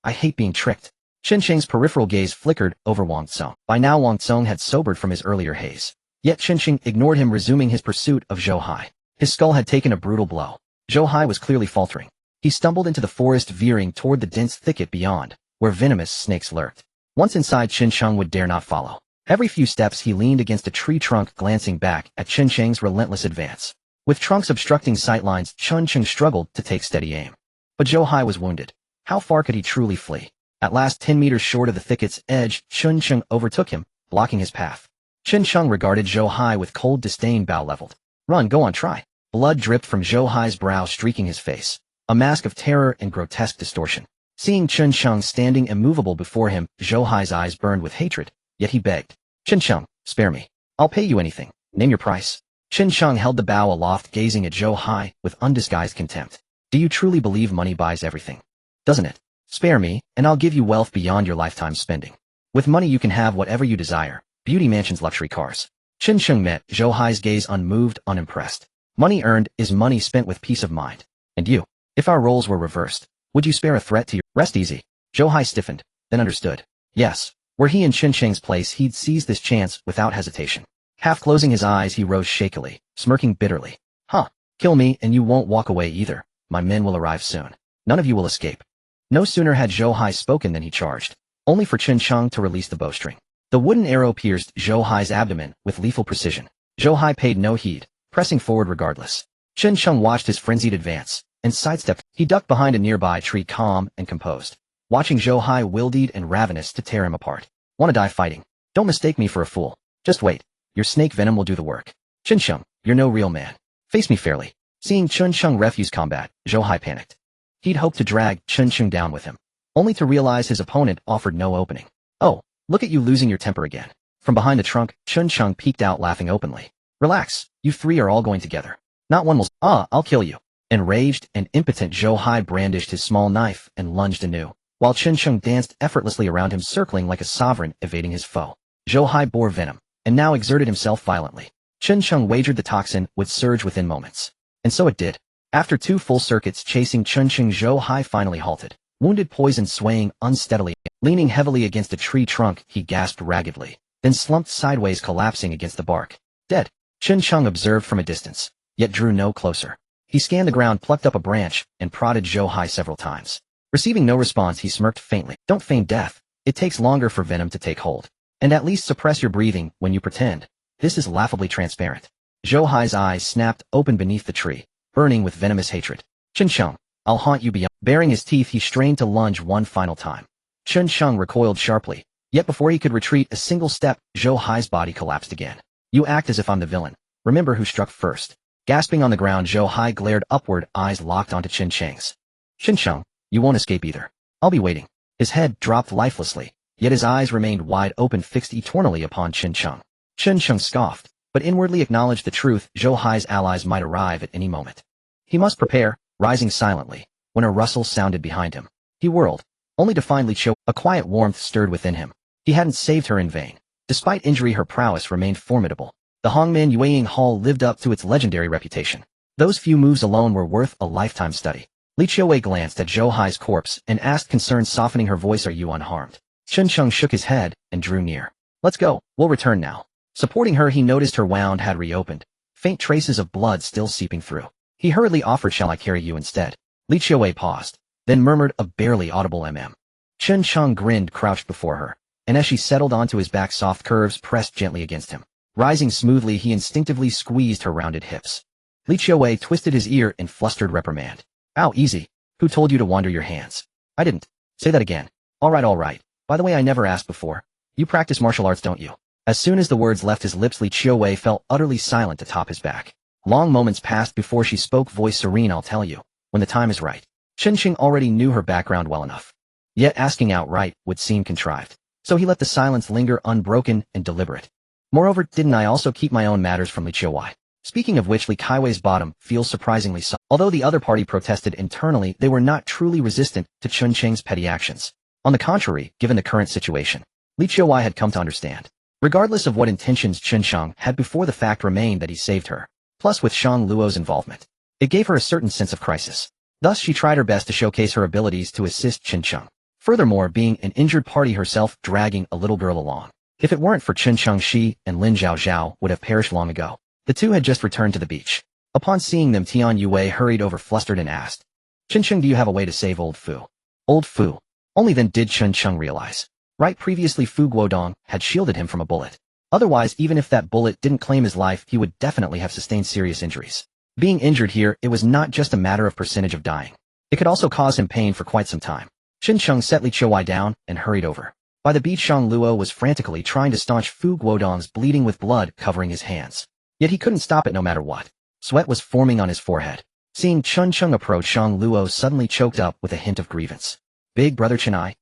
hate being tricked. Chen Cheng's peripheral gaze flickered over Wang Tsung. By now Wang Tsung had sobered from his earlier haze. Yet Chen Cheng ignored him, resuming his pursuit of Zhou Hai. His skull had taken a brutal blow. Zhou Hai was clearly faltering. He stumbled into the forest, veering toward the dense thicket beyond, where venomous snakes lurked. Once inside, Chen Cheng would dare not follow. Every few steps he leaned against a tree trunk, glancing back at Chen Cheng's relentless advance. With trunks obstructing sightlines, Chen Cheng struggled to take steady aim. But Zhou Hai was wounded. How far could he truly flee? At last, 10 meters short of the thicket's edge, Chen Cheng overtook him, blocking his path. Chen Cheng regarded Zhou Hai with cold disdain, bow leveled. Run, go on, try. Blood dripped from Zhou Hai's brow, streaking his face, a mask of terror and grotesque distortion. Seeing Chen Cheng standing immovable before him, Zhou Hai's eyes burned with hatred, yet he begged. Chen Cheng, spare me. I'll pay you anything. Name your price. Chen Cheng held the bow aloft, gazing at Zhou Hai with undisguised contempt. Do you truly believe money buys everything? Doesn't it? Spare me, and I'll give you wealth beyond your lifetime spending. With money you can have whatever you desire. Beauty mansions, luxury cars. Chen Cheng met Zhou Hai's gaze, unmoved, unimpressed. Money earned is money spent with peace of mind. And you? If our roles were reversed, would you spare a threat to your— Rest easy. Zhou Hai stiffened, then understood. Yes. Were he in Chen Cheng's place, he'd seize this chance without hesitation. Half closing his eyes, he rose shakily, smirking bitterly. Huh. Kill me, and you won't walk away either. My men will arrive soon. None of you will escape. No sooner had Zhou Hai spoken than he charged, only for Chen Cheng to release the bowstring. The wooden arrow pierced Zhou Hai's abdomen with lethal precision. Zhou Hai paid no heed, pressing forward regardless. Chen Cheng watched his frenzied advance and sidestepped. He ducked behind a nearby tree, calm and composed, watching Zhou Hai, wildeed and ravenous to tear him apart. Want to die fighting? Don't mistake me for a fool. Just wait. Your snake venom will do the work. Chen Cheng, you're no real man. Face me fairly. Seeing Chen Cheng refuse combat, Zhou Hai panicked. He'd hoped to drag Chen Cheng down with him, only to realize his opponent offered no opening. Oh, look at you losing your temper again. From behind the trunk, Chen Cheng peeked out, laughing openly. Relax, you three are all going together. Not one will— I'll kill you. Enraged and impotent, Zhou Hai brandished his small knife and lunged anew, while Chen Cheng danced effortlessly around him, circling like a sovereign, evading his foe. Zhou Hai bore venom, and now exerted himself violently. Chen Cheng wagered the toxin would surge within moments. And so it did. After 2 full circuits chasing Chen Cheng, Zhou Hai finally halted, wounded poison swaying unsteadily. Leaning heavily against a tree trunk, he gasped raggedly, then slumped sideways, collapsing against the bark. Dead. Chen Cheng observed from a distance, yet drew no closer. He scanned the ground, plucked up a branch, and prodded Zhou Hai several times. Receiving no response, he smirked faintly. Don't feign death. It takes longer for venom to take hold. And at least suppress your breathing when you pretend. This is laughably transparent. Zhou Hai's eyes snapped open beneath the tree, burning with venomous hatred. Chen Cheng, I'll haunt you beyond. Baring his teeth, he strained to lunge one final time. Chen Cheng recoiled sharply, yet before he could retreat a single step, Zhou Hai's body collapsed again. You act as if I'm the villain. Remember who struck first. Gasping on the ground, Zhou Hai glared upward, eyes locked onto Chen Cheng's. Chen Cheng, you won't escape either. I'll be waiting. His head dropped lifelessly, yet his eyes remained wide open, fixed eternally upon Chen Cheng. Chen Cheng scoffed, but inwardly acknowledged the truth. Zhou Hai's allies might arrive at any moment. He must prepare, rising silently, when a rustle sounded behind him. He whirled, only to find Li Qiu. A quiet warmth stirred within him. He hadn't saved her in vain. Despite injury, her prowess remained formidable. The Hongman Yueying Hall lived up to its legendary reputation. Those few moves alone were worth a lifetime study. Li Qiu glanced at Zhou Hai's corpse and asked, concern softening her voice, are you unharmed? Chen Cheng shook his head and drew near. Let's go, we'll return now. Supporting her, he noticed her wound had reopened, faint traces of blood still seeping through. He hurriedly offered, shall I carry you instead? Li Qiu paused, then murmured a barely audible mm. Chen Cheng grinned, crouched before her, and as she settled onto his back, soft curves pressed gently against him. Rising smoothly, he instinctively squeezed her rounded hips. Li Qiu twisted his ear in flustered reprimand. Ow, easy. Who told you to wander your hands? I didn't. Say that again. All right. By the way, I never asked before. You practice martial arts, don't you? As soon as the words left his lips, Li Qiu fell utterly silent atop his back. Long moments passed before she spoke, voice serene, I'll tell you, when the time is right. Chen Cheng already knew her background well enough. Yet asking outright would seem contrived. So he let the silence linger, unbroken and deliberate. Moreover, didn't I also keep my own matters from Li Qiu? Speaking of which, Li Kaiwei's bottom feels surprisingly soft. Although the other party protested internally, they were not truly resistant to Chen Cheng's petty actions. On the contrary, given the current situation, Li Qiu had come to understand. regardless of what intentions Chen Shang had before the fact remained that he saved her. Plus with Shang Luo's involvement, it gave her a certain sense of crisis. Thus she tried her best to showcase her abilities to assist Chen Shang. Furthermore, being an injured party herself, dragging a little girl along. If it weren't for Chen Shang, she and Lin Zhaozhao would have perished long ago. The two had just returned to the beach. Upon seeing them, Tian Yue hurried over flustered and asked, Chen Shang, do you have a way to save old Fu? Old Fu. Only then did Chen Shang realize. Right, previously Fu Guodong had shielded him from a bullet. Otherwise, even if that bullet didn't claim his life, he would definitely have sustained serious injuries. Being injured here, it was not just a matter of percentage of dying. It could also cause him pain for quite some time. Chen Shang set Li Chouai down and hurried over. By the beach, Shang Luo was frantically trying to staunch Fu Guodong's bleeding with blood covering his hands. Yet he couldn't stop it no matter what. Sweat was forming on his forehead. Seeing Chen Shang approach, Shang Luo suddenly choked up with a hint of grievance. Big brother Chen I.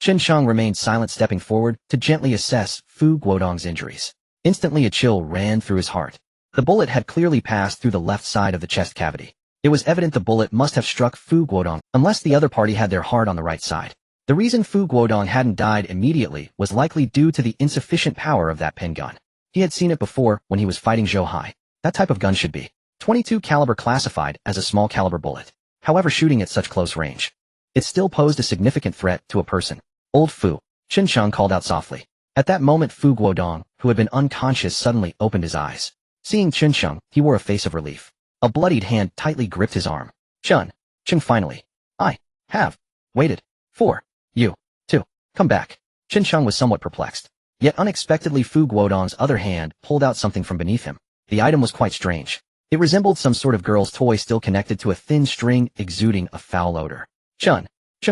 Chen Shang remained silent, stepping forward to gently assess Fu Guodong's injuries. Instantly a chill ran through his heart. The bullet had clearly passed through the left side of the chest cavity. It was evident the bullet must have struck Fu Guodong, unless the other party had their heart on the right side. The reason Fu Guodong hadn't died immediately was likely due to the insufficient power of that pen gun. He had seen it before when he was fighting Zhou Hai. That type of gun should be .22 caliber, classified as a small caliber bullet. However, shooting at such close range, it still posed a significant threat to a person. Old Fu, Chen Shang called out softly. At that moment, Fu Guodong, who had been unconscious, suddenly opened his eyes. Seeing Chen Shang, he wore a face of relief. A bloodied hand tightly gripped his arm. Chen finally. I have waited for you to come back. Chen Shang was somewhat perplexed. Yet unexpectedly, Fu Guodong's other hand pulled out something from beneath him. The item was quite strange. It resembled some sort of girl's toy still connected to a thin string exuding a foul odor. Chen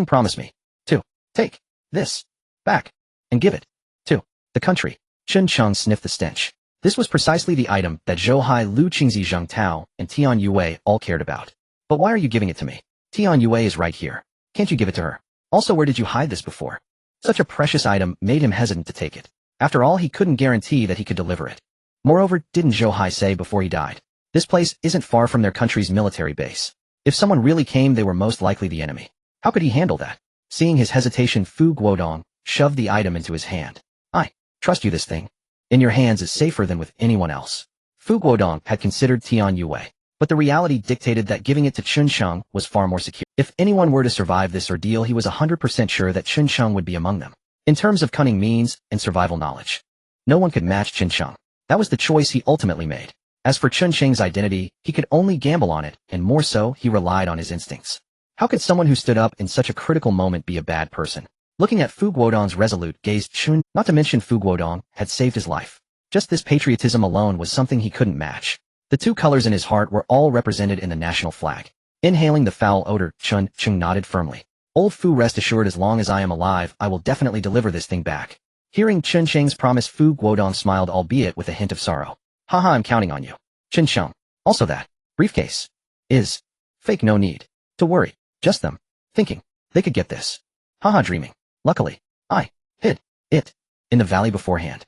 promised me to take this back and give it to the country. Chen Shang sniffed the stench. This was precisely the item that Zhou Hai, Lu Qingzi, Zhang Tao, and Tian Yue all cared about. But why are you giving it to me? Tian Yue is right here. Can't you give it to her? Also, where did you hide this before? Such a precious item made him hesitant to take it. After all, he couldn't guarantee that he could deliver it. Moreover, didn't Zhou Hai say before he died, this place isn't far from their country's military base. If someone really came, they were most likely the enemy. How could he handle that? Seeing his hesitation, Fu Guodong shoved the item into his hand. I trust you. This thing in your hands is safer than with anyone else. Fu Guodong had considered Tian Yue, but the reality dictated that giving it to Chen Shang was far more secure. If anyone were to survive this ordeal, he was 100% sure that Chen Shang would be among them. In terms of cunning means and survival knowledge, no one could match Chen Shang. That was the choice he ultimately made. As for Chen Shang's identity, he could only gamble on it, and more so, he relied on his instincts. How could someone who stood up in such a critical moment be a bad person? Looking at Fu Guodong's resolute gaze, Chen, not to mention Fu Guodong, had saved his life. Just this patriotism alone was something he couldn't match. The two colors in his heart were all represented in the national flag. Inhaling the foul odor, Chen nodded firmly. Old Fu, rest assured, as long as I am alive, I will definitely deliver this thing back. Hearing Chen Shang's promise, Fu Guodong smiled, albeit with a hint of sorrow. Haha, I'm counting on you, Chen Shang. Also, that briefcase is fake. No need to worry. Just them thinking they could get this. Haha, dreaming. Luckily, I hid it in the valley beforehand.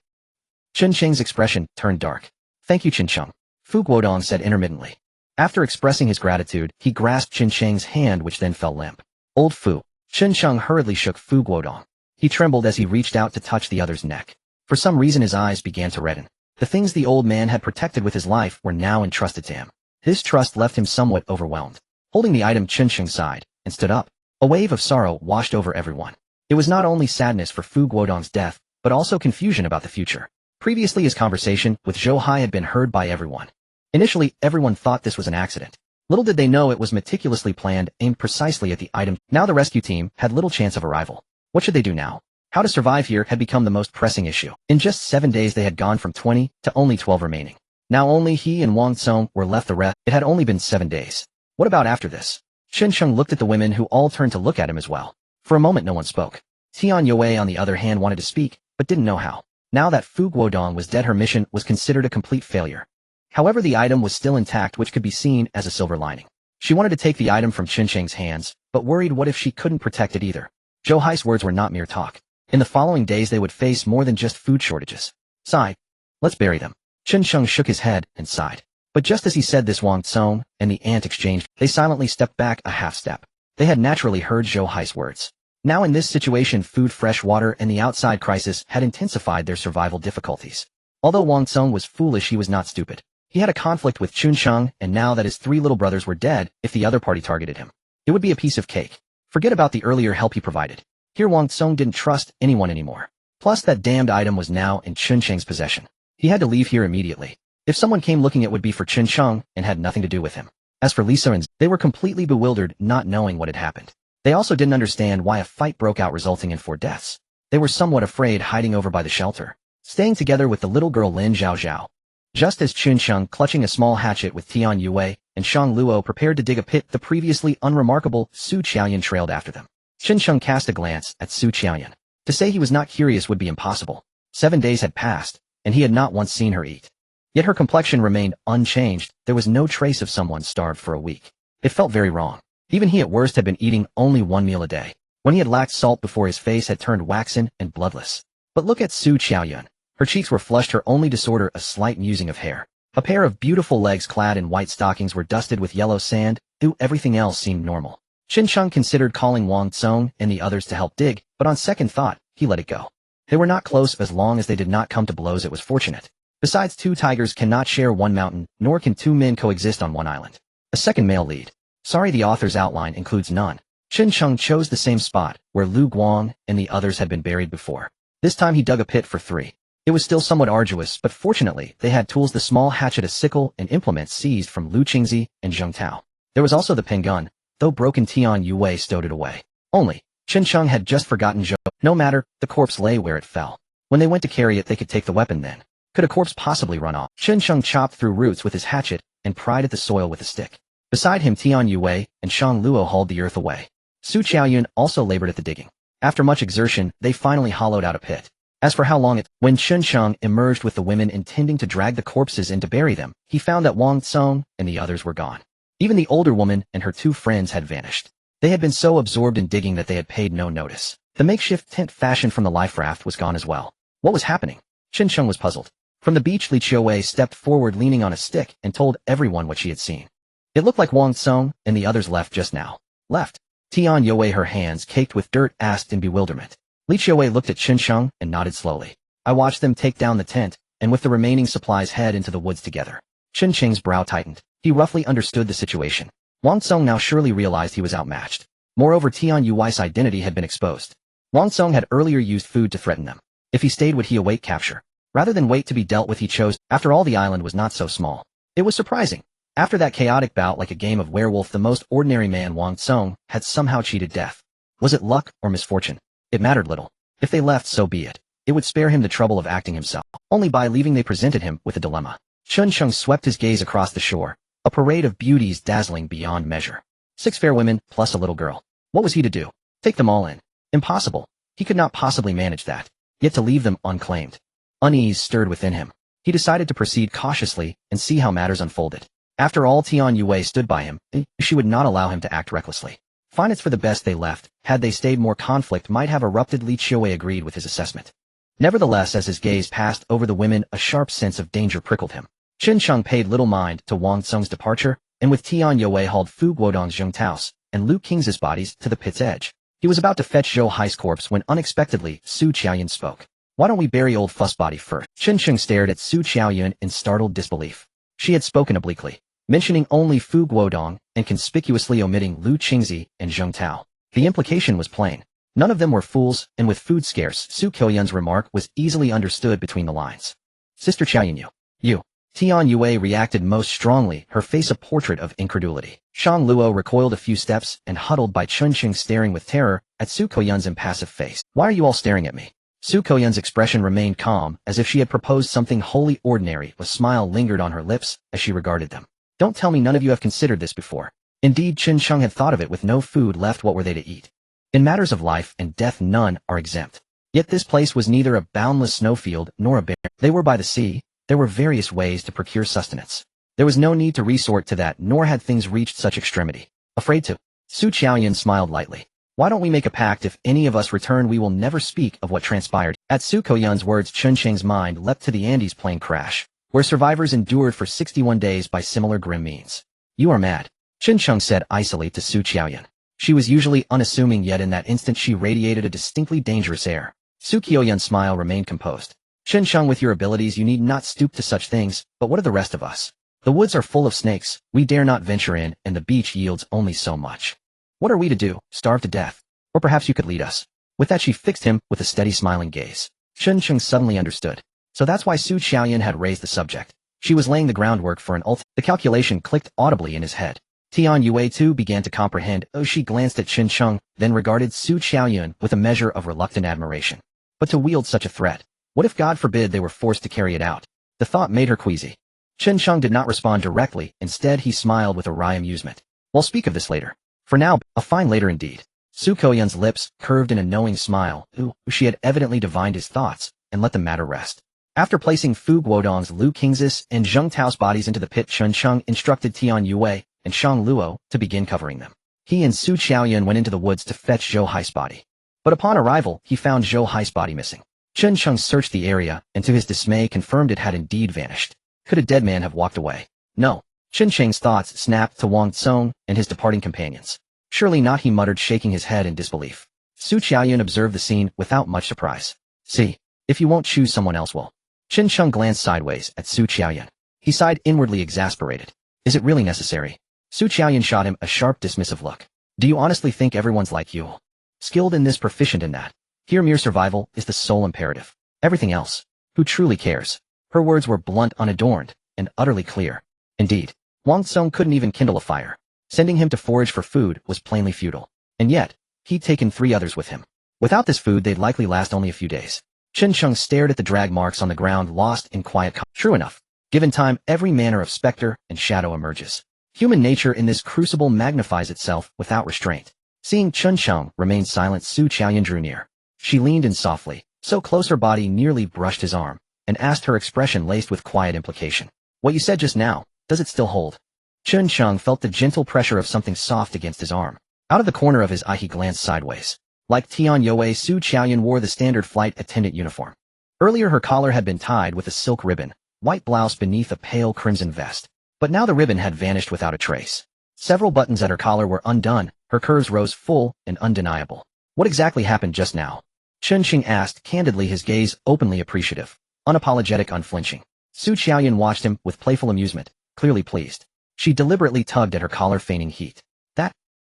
Chen Shang's expression turned dark. Thank you, Chen Shang, Fu Guodong said intermittently. After expressing his gratitude, he grasped Chen Shang's hand, which then fell limp. Old Fu, Chen Shang hurriedly shook Fu Guodong. He trembled as he reached out to touch the other's neck. For some reason, his eyes began to redden. The things the old man had protected with his life were now entrusted to him. His trust left him somewhat overwhelmed. Holding the item, Chen Shang sighed and stood up. A wave of sorrow washed over everyone. It was not only sadness for Fu Guodong's death, but also confusion about the future. Previously, his conversation with Zhou Hai had been heard by everyone. Initially, everyone thought this was an accident. Little did they know it was meticulously planned, aimed precisely at the item. Now the rescue team had little chance of arrival. What should they do now? How to survive here had become the most pressing issue. In just 7 days, they had gone from 20 to only 12 remaining. Now only he and Wang Song were left. The rest, it had only been 7 days. What about after this? Chen Shang looked at the women, who all turned to look at him as well. For a moment, no one spoke. Tian Yue, on the other hand, wanted to speak, but didn't know how. Now that Fu Guodong was dead, her mission was considered a complete failure. However, the item was still intact, which could be seen as a silver lining. She wanted to take the item from Chen Shang's hands, but worried what if she couldn't protect it either. Zhou Hai's words were not mere talk. In the following days, they would face more than just food shortages. Sigh. Let's bury them. Chen Shang shook his head and sighed. But just as he said this, Wang Song and the ant exchanged. They silently stepped back a half step. They had naturally heard Zhou Hai's words. Now in this situation, food, fresh water, and the outside crisis had intensified their survival difficulties. Although Wang Tsung was foolish, he was not stupid. He had a conflict with Chun Sheng, and now that his 3 little brothers were dead, if the other party targeted him, it would be a piece of cake. Forget about the earlier help he provided. Here Wang Tsung didn't trust anyone anymore. Plus that damned item was now in Chun Sheng's possession. He had to leave here immediately. If someone came looking, it would be for Chun Sheng and had nothing to do with him. As for Lisa and they were completely bewildered, not knowing what had happened. They also didn't understand why a fight broke out resulting in 4 deaths. They were somewhat afraid, hiding over by the shelter, staying together with the little girl Lin Zhaozhao. Just as Chun Sheng, clutching a small hatchet with Tian Yue and Shang Luo, prepared to dig a pit, the previously unremarkable Su Qiaoyan trailed after them. Chun Sheng cast a glance at Su Qiaoyan. To say he was not curious would be impossible. 7 days had passed, and he had not once seen her eat. Yet her complexion remained unchanged. There was no trace of someone starved for a week. It felt very wrong. Even he at worst had been eating only 1 meal a day. When he had lacked salt before, his face had turned waxen and bloodless. But look at Su Qiaoyan. Her cheeks were flushed, her only disorder a slight musing of hair. A pair of beautiful legs clad in white stockings were dusted with yellow sand. Everything else seemed normal. Chun Sheng considered calling Wang Tsung and the others to help dig, but on second thought, he let it go. They were not close. As long as they did not come to blows, it was fortunate. Besides, 2 tigers cannot share 1 mountain, nor can 2 men coexist on 1 island. A second male lead. Sorry, the author's outline includes none. Chun Sheng chose the same spot where Lu Guang and the others had been buried before. This time he dug a pit for 3. It was still somewhat arduous, but fortunately they had tools: the small hatchet, a sickle, and implements seized from Lu Qingzi and Zheng Tao. There was also the pen gun, though broken. Tian Yue stowed it away. Only, Chun Sheng had just forgotten Zhou. No matter, the corpse lay where it fell. When they went to carry it, they could take the weapon then. Could a corpse possibly run off? Chun Sheng chopped through roots with his hatchet and pried at the soil with a stick. Beside him, Tian Yue and Shang Luo hauled the earth away. Su Qiaoyun also labored at the digging. After much exertion, they finally hollowed out a pit. As for how long when Chun Sheng emerged with the women intending to drag the corpses in to bury them, he found that Wang Tsung and the others were gone. Even the older woman and her 2 friends had vanished. They had been so absorbed in digging that they had paid no notice. The makeshift tent fashioned from the life raft was gone as well. What was happening? Chun Sheng was puzzled. From the beach, Li Qiuwei stepped forward leaning on a stick and told everyone what she had seen. It looked like Wang Tsung and the others left just now. Left? Tian Yue, her hands caked with dirt, asked in bewilderment. Li Qiuwei looked at Chun Sheng and nodded slowly. I watched them take down the tent, and with the remaining supplies head into the woods together. Chun Sheng's brow tightened. He roughly understood the situation. Wang Tsung now surely realized he was outmatched. Moreover, Tian Yui's identity had been exposed. Wang Tsung had earlier used food to threaten them. If he stayed, would he await capture? Rather than wait to be dealt with, he chose. After all, the island was not so small. It was surprising. After that chaotic bout, like a game of werewolf, the most ordinary man, Wang Tsung, had somehow cheated death. Was it luck or misfortune? It mattered little. If they left, so be it. It would spare him the trouble of acting himself. Only by leaving they presented him with a dilemma. Chun Sheng swept his gaze across the shore. A parade of beauties dazzling beyond measure. 6 fair women, plus a little girl. What was he to do? Take them all in? Impossible. He could not possibly manage that. Yet to leave them unclaimed. Unease stirred within him. He decided to proceed cautiously and see how matters unfolded. After all, Tian Yue stood by him. She would not allow him to act recklessly. Fine, it's for the best they left. Had they stayed, more conflict might have erupted. Li Qiuwei agreed with his assessment. Nevertheless, as his gaze passed over the women, a sharp sense of danger prickled him. Chun Sheng paid little mind to Wang Tsung's departure, and with Tian Yue hauled Fu Guodong's Zheng Tao's and Lu Qing's bodies to the pit's edge. He was about to fetch Zhou Hai's corpse when unexpectedly Su Qiaoyan spoke. Why don't we bury old fuss body first? Chun Sheng stared at Su Qiaoyan in startled disbelief. She had spoken obliquely, mentioning only Fu Guodong and conspicuously omitting Lu Qingzi and Zheng Tao. The implication was plain. None of them were fools, and with food scarce, Su Qiaoyan's remark was easily understood between the lines. Sister Qiaoyan, you. Tian Yue reacted most strongly, her face a portrait of incredulity. Shang Luo recoiled a few steps and huddled by Chun Sheng, staring with terror at Su Qiaoyan's impassive face. Why are you all staring at me? Su Qiaoyan's expression remained calm, as if she had proposed something wholly ordinary. A smile lingered on her lips as she regarded them. Don't tell me none of you have considered this before. Indeed, Chun Sheng had thought of it. With no food left, what were they to eat? In matters of life and death, none are exempt. Yet this place was neither a boundless snowfield nor a barren. They were by the sea. There were various ways to procure sustenance. There was no need to resort to that, nor had things reached such extremity. Afraid to? Su Qiaoyan smiled lightly. Why don't we make a pact? If any of us return, we will never speak of what transpired. At Su Qiaoyan's words, Chun Sheng's mind leapt to the Andes plane crash, where survivors endured for 61 days by similar grim means. You are mad, Chun Sheng said icily to Su Qiaoyan. She was usually unassuming, yet in that instant she radiated a distinctly dangerous air. Su Qiuyan's smile remained composed. Chen Sheng, with your abilities you need not stoop to such things, but what of the rest of us? The woods are full of snakes, we dare not venture in, and the beach yields only so much. What are we to do, starve to death? Or perhaps you could lead us. With that she fixed him with a steady smiling gaze. Chen Sheng suddenly understood. So that's why Su Qiuyan had raised the subject. She was laying the groundwork for an The calculation clicked audibly in his head. Tian Yue too began to comprehend. She glanced at Chen Sheng, then regarded Su Qiuyan with a measure of reluctant admiration. But to wield such a threat, what if God forbid they were forced to carry it out? The thought made her queasy. Chen Sheng did not respond directly, instead he smiled with a wry amusement. We'll speak of this later. For now, a fine later indeed. Su Qiuyan's lips curved in a knowing smile. She had evidently divined his thoughts, and let the matter rest. After placing Fu Guodong's Lu Qingzis and Zheng Tao's bodies into the pit, Chen Sheng instructed Tian Yue and Shang Luo to begin covering them. He and Su Qiuyan went into the woods to fetch Zhou Hai's body. But upon arrival, he found Zhou Hai's body missing. Chen Sheng searched the area, and to his dismay confirmed it had indeed vanished. Could a dead man have walked away? No. Chen Sheng's thoughts snapped to Wang Tsong and his departing companions. Surely not, he muttered, shaking his head in disbelief. Su Qiuyan observed the scene without much surprise. See, if you won't choose, someone else will. Chen Sheng glanced sideways at Su Qiuyan. He sighed, inwardly exasperated. Is it really necessary? Su Qiuyan shot him a sharp, dismissive look. Do you honestly think everyone's like you? Skilled in this, proficient in that. Here mere survival is the sole imperative. Everything else. Who truly cares? Her words were blunt, unadorned, and utterly clear. Indeed, Wang Tsong couldn't even kindle a fire. Sending him to forage for food was plainly futile. And yet, he'd taken 3 others with him. Without this food they'd likely last only a few days. Chen Sheng stared at the drag marks on the ground, lost in quiet. True enough. Given time, every manner of specter and shadow emerges. Human nature in this crucible magnifies itself without restraint. Seeing Chen Sheng remain silent, Su Qiuyan drew near. She leaned in softly, so close her body nearly brushed his arm, and asked, her expression laced with quiet implication. What you said just now, does it still hold? Chen Sheng felt the gentle pressure of something soft against his arm. Out of the corner of his eye he glanced sideways. Like Tian Yue, Su Qiuyan wore the standard flight attendant uniform. Earlier her collar had been tied with a silk ribbon, white blouse beneath a pale crimson vest. But now the ribbon had vanished without a trace. Several buttons at her collar were undone, her curves rose full and undeniable. What exactly happened just now? Chen Sheng asked, candidly, his gaze openly appreciative, unapologetic, unflinching. Su Qiuyan watched him with playful amusement, clearly pleased. She deliberately tugged at her collar, feigning heat.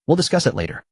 We'll discuss it later.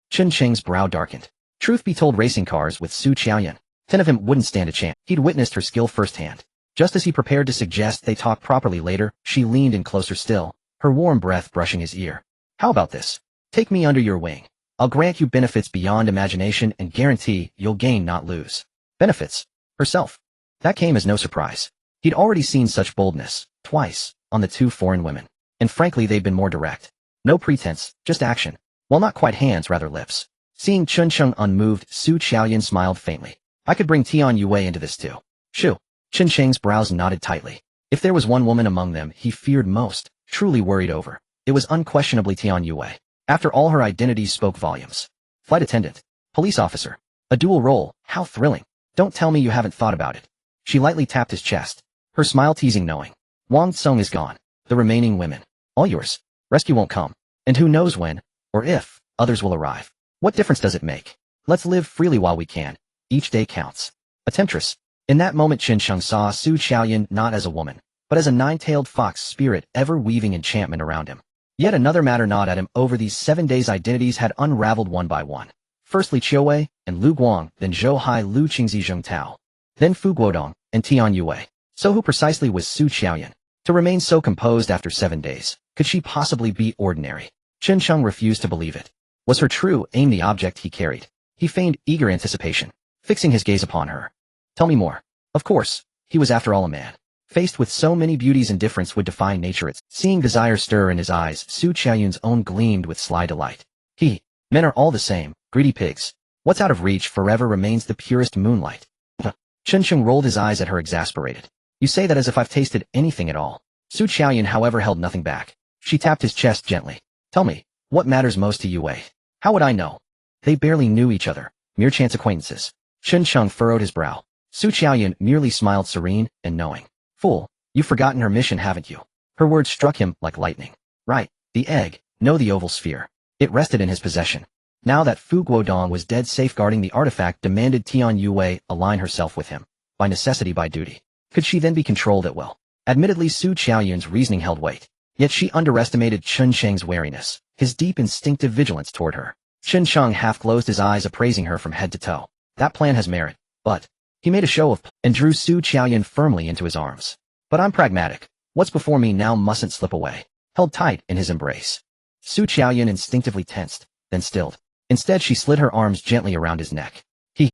Chen Sheng's brow darkened. Truth be told, racing cars with Su Qiuyan, 10 of him wouldn't stand a chance. He'd witnessed her skill firsthand. Just as he prepared to suggest they talk properly later, she leaned in closer still, her warm breath brushing his ear. How about this? Take me under your wing. I'll grant you benefits beyond imagination and guarantee you'll gain, not lose. Benefits? Herself. That came as no surprise. He'd already seen such boldness, twice, on the 2 foreign women. And frankly they'd been more direct. No pretense, just action. Well, not quite hands, rather lips. Seeing Chen Sheng unmoved, Su Qiuyan smiled faintly. I could bring Tian Yue into this too. Shoo. Chen Sheng's brows knotted tightly. If there was one woman among them he feared most, truly worried over, it was unquestionably Tian Yue. After all, her identity spoke volumes. Flight attendant. Police officer. A dual role, how thrilling. Don't tell me you haven't thought about it. She lightly tapped his chest. Her smile teasing, knowing. Wang Tsong is gone. The remaining women. All yours. Rescue won't come. And who knows when, or if, others will arrive. What difference does it make? Let's live freely while we can. Each day counts. A temptress. In that moment Chen Sheng saw Su Qiuyan not as a woman, but as a 9-tailed fox spirit ever weaving enchantment around him. Yet another matter gnawed at him. Over these 7 days identities had unraveled one by one. Firstly Qiuwei and Lu Guang, then Zhou Hai, Lu Qingzi, Zheng Tao. Then Fu Guodong and Tian Yue. So who precisely was Su Qiuyan? To remain so composed after 7 days, could she possibly be ordinary? Chen Sheng refused to believe it. Was her true aim the object he carried? He feigned eager anticipation, fixing his gaze upon her. Tell me more. Of course, he was after all a man. Faced with so many beauties, indifference would defy nature. Seeing desire stir in his eyes, Su Qiuyan's own gleamed with sly delight. Men are all the same, greedy pigs. What's out of reach forever remains the purest moonlight. Chen Sheng rolled his eyes at her, exasperated. You say that as if I've tasted anything at all. Su Qiuyan, however, held nothing back. She tapped his chest gently. Tell me, what matters most to Yue? How would I know? They barely knew each other, mere chance acquaintances. Chen Sheng furrowed his brow. Su Qiuyan merely smiled, serene and knowing. Fool, you've forgotten her mission, haven't you? Her words struck him like lightning. Right, the egg, no, the oval sphere. It rested in his possession. Now that Fu Guodong was dead, safeguarding the artifact demanded Tian Yue align herself with him, by necessity, by duty. Could she then be controlled at will? Admittedly, Su Qiaoyun's reasoning held weight. Yet she underestimated Chen Sheng's wariness, his deep instinctive vigilance toward her. Chen Sheng half closed his eyes, appraising her from head to toe. That plan has merit, but... He made a show of and drew Su Qiaoyun firmly into his arms. But I'm pragmatic. What's before me now mustn't slip away. Held tight in his embrace. Su Qiaoyun instinctively tensed, then stilled. Instead, she slid her arms gently around his neck.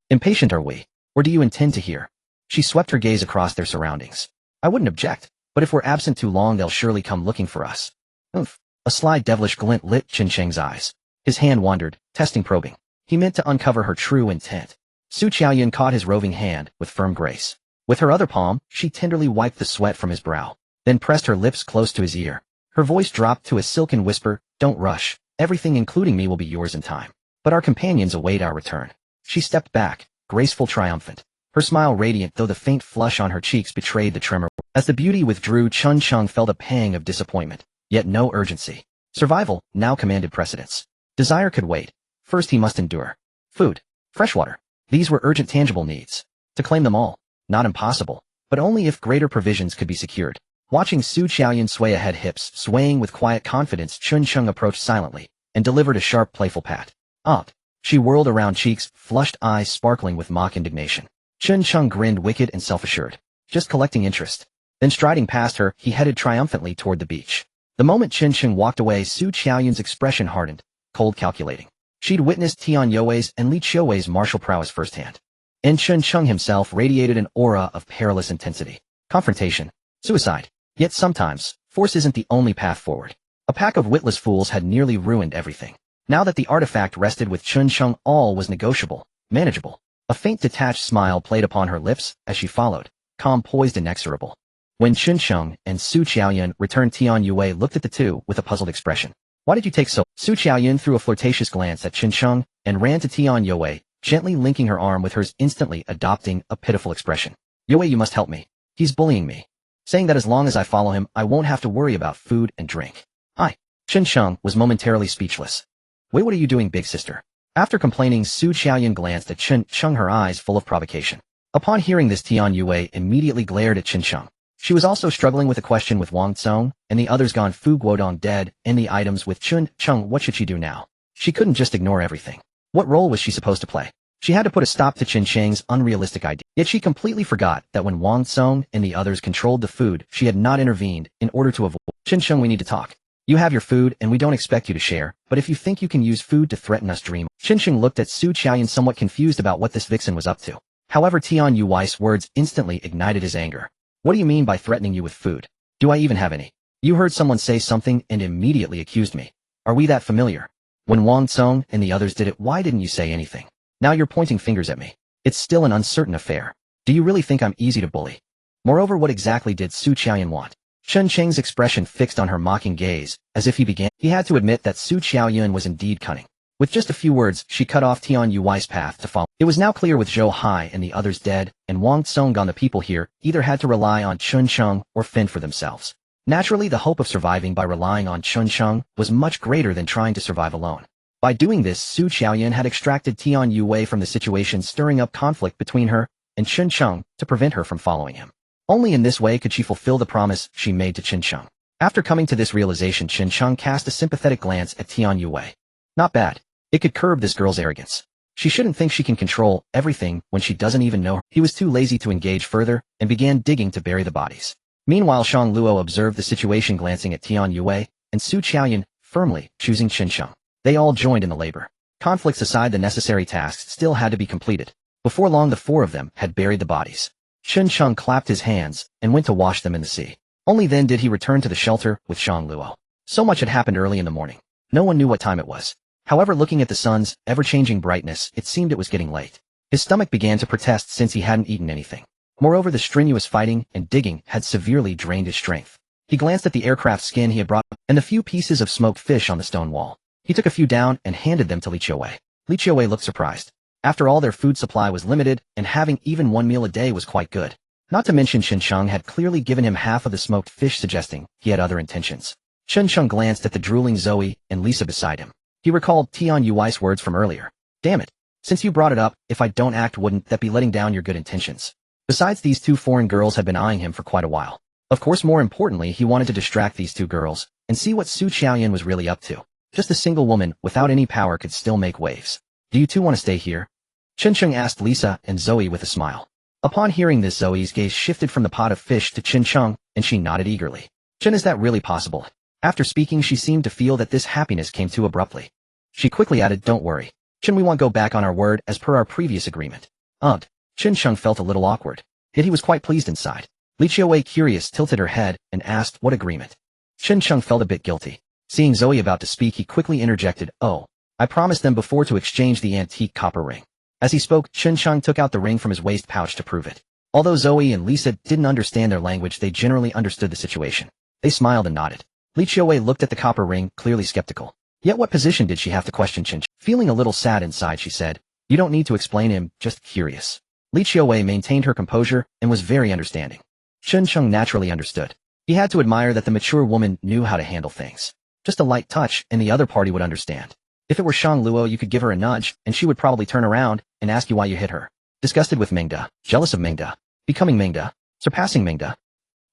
Impatient are we? Or do you intend to hear? She swept her gaze across their surroundings. I wouldn't object, but if we're absent too long, they'll surely come looking for us. Oomph. A sly devilish glint lit Chen Sheng's eyes. His hand wandered, testing, probing. He meant to uncover her true intent. Su Qiaoyun caught his roving hand with firm grace. With her other palm, she tenderly wiped the sweat from his brow, then pressed her lips close to his ear. Her voice dropped to a silken whisper, "Don't rush. Everything, including me, will be yours in time. But our companions await our return." She stepped back, graceful, triumphant. Her smile radiant, though the faint flush on her cheeks betrayed the tremor. As the beauty withdrew, Chen Sheng felt a pang of disappointment, yet no urgency. Survival now commanded precedence. Desire could wait. First he must endure. Food. Freshwater. These were urgent, tangible needs. To claim them all, not impossible, but only if greater provisions could be secured. Watching Su Qiaoyun sway ahead, hips swaying with quiet confidence, Chen Sheng approached silently and delivered a sharp, playful pat. Up. She whirled around, cheeks, flushed eyes sparkling with mock indignation. Chen Sheng grinned, wicked and self-assured. Just collecting interest. Then striding past her, he headed triumphantly toward the beach. The moment Chen Sheng walked away, Su Qiaoyun's expression hardened, cold, calculating. She'd witnessed Tian You's and Li Qiuwei's martial prowess firsthand. And Chen Sheng himself radiated an aura of perilous intensity. Confrontation. Suicide. Yet sometimes, force isn't the only path forward. A pack of witless fools had nearly ruined everything. Now that the artifact rested with Chen Sheng, all was negotiable, manageable. A faint detached smile played upon her lips as she followed, calm, poised, inexorable. When Chen Sheng and Su Qiaoyun returned, Tian Yue looked at the two with a puzzled expression. Why did you take so? Su Qiaoyun threw a flirtatious glance at Chen Sheng and ran to Tian Yue, gently linking her arm with hers, instantly adopting a pitiful expression. Yue, you must help me. He's bullying me. Saying that as long as I follow him, I won't have to worry about food and drink. Chen Sheng was momentarily speechless. Wait, what are you doing, big sister? After complaining, Su Qiaoyun glanced at Chen Sheng, her eyes full of provocation. Upon hearing this, Tian Yue immediately glared at Chen Sheng. She was also struggling with a question with Wang Tsong, and the others gone, Fu Guodong dead, and the items with Chen Sheng. What should she do now? She couldn't just ignore everything. What role was she supposed to play? She had to put a stop to Chen Sheng's unrealistic idea. Yet she completely forgot that when Wang Tsong and the others controlled the food, she had not intervened in order to avoid. Chen Sheng, we need to talk. You have your food, and we don't expect you to share, but if you think you can use food to threaten us, dream. Chen Sheng looked at Su Qiaoyun, somewhat confused about what this vixen was up to. However, Tian Yui's words instantly ignited his anger. What do you mean by threatening you with food? Do I even have any? You heard someone say something and immediately accused me. Are we that familiar? When Wang Tsong and the others did it, why didn't you say anything? Now you're pointing fingers at me. It's still an uncertain affair. Do you really think I'm easy to bully? Moreover, what exactly did Su Qiaoyun want? Chen Sheng's expression fixed on her mocking gaze, as if he had to admit that Su Qiaoyun was indeed cunning. With just a few words, she cut off Tian Yui's path to follow. It was now clear, with Zhou Hai and the others dead, and Wang Tsong gone, the people here either had to rely on Chen Sheng or fend for themselves. Naturally, the hope of surviving by relying on Chen Sheng was much greater than trying to survive alone. By doing this, Su Qiaoyun had extracted Tian Yue from the situation, stirring up conflict between her and Chen Sheng to prevent her from following him. Only in this way could she fulfill the promise she made to Chen Sheng. After coming to this realization, Chen Sheng cast a sympathetic glance at Tian Yue. Not bad. It could curb this girl's arrogance. She shouldn't think she can control everything when she doesn't even know her. He was too lazy to engage further and began digging to bury the bodies. Meanwhile, Shang Luo observed the situation, glancing at Tian Yue and Su Qiaoyun, firmly choosing Chen Sheng. They all joined in the labor. Conflicts aside, the necessary tasks still had to be completed. Before long, the four of them had buried the bodies. Chen Sheng clapped his hands and went to wash them in the sea. Only then did he return to the shelter with Shang Luo. So much had happened early in the morning. No one knew what time it was. However, looking at the sun's ever-changing brightness, it seemed it was getting late. His stomach began to protest since he hadn't eaten anything. Moreover, the strenuous fighting and digging had severely drained his strength. He glanced at the aircraft skin he had brought and the few pieces of smoked fish on the stone wall. He took a few down and handed them to Li Qiuwei. Li Qiuwei looked surprised. After all, their food supply was limited, and having even one meal a day was quite good. Not to mention Chen Sheng had clearly given him half of the smoked fish, suggesting he had other intentions. Chen Sheng glanced at the drooling Zoe and Lisa beside him. He recalled Tian Yui's words from earlier. Damn it. Since you brought it up, if I don't act, wouldn't that be letting down your good intentions? Besides, these two foreign girls had been eyeing him for quite a while. Of course, more importantly, he wanted to distract these two girls and see what Su Qiaoyan was really up to. Just a single woman without any power could still make waves. Do you two want to stay here? Chen Cheng asked Lisa and Zoe with a smile. Upon hearing this, Zoe's gaze shifted from the pot of fish to Chen Cheng, and she nodded eagerly. Chen, is that really possible? After speaking, she seemed to feel that this happiness came too abruptly. She quickly added, don't worry. Chen, we won't go back on our word as per our previous agreement. Ugh. Chen Cheng felt a little awkward. Yet he was quite pleased inside. Li Qiuwei, curious, tilted her head and asked, what agreement? Chen Cheng felt a bit guilty. Seeing Zoe about to speak, he quickly interjected, oh, I promised them before to exchange the antique copper ring. As he spoke, Chen Cheng took out the ring from his waist pouch to prove it. Although Zoe and Lisa didn't understand their language, they generally understood the situation. They smiled and nodded. Li Qiuwei looked at the copper ring, clearly skeptical. Yet what position did she have to question Chen Cheng? Feeling a little sad inside, she said, you don't need to explain him, just curious. Li Qiuwei maintained her composure and was very understanding. Chen Cheng naturally understood. He had to admire that the mature woman knew how to handle things. Just a light touch, and the other party would understand. If it were Shang Luo, you could give her a nudge, and she would probably turn around and ask you why you hit her. Disgusted with Mengda, jealous of Mengda, becoming Mengda, surpassing Mengda.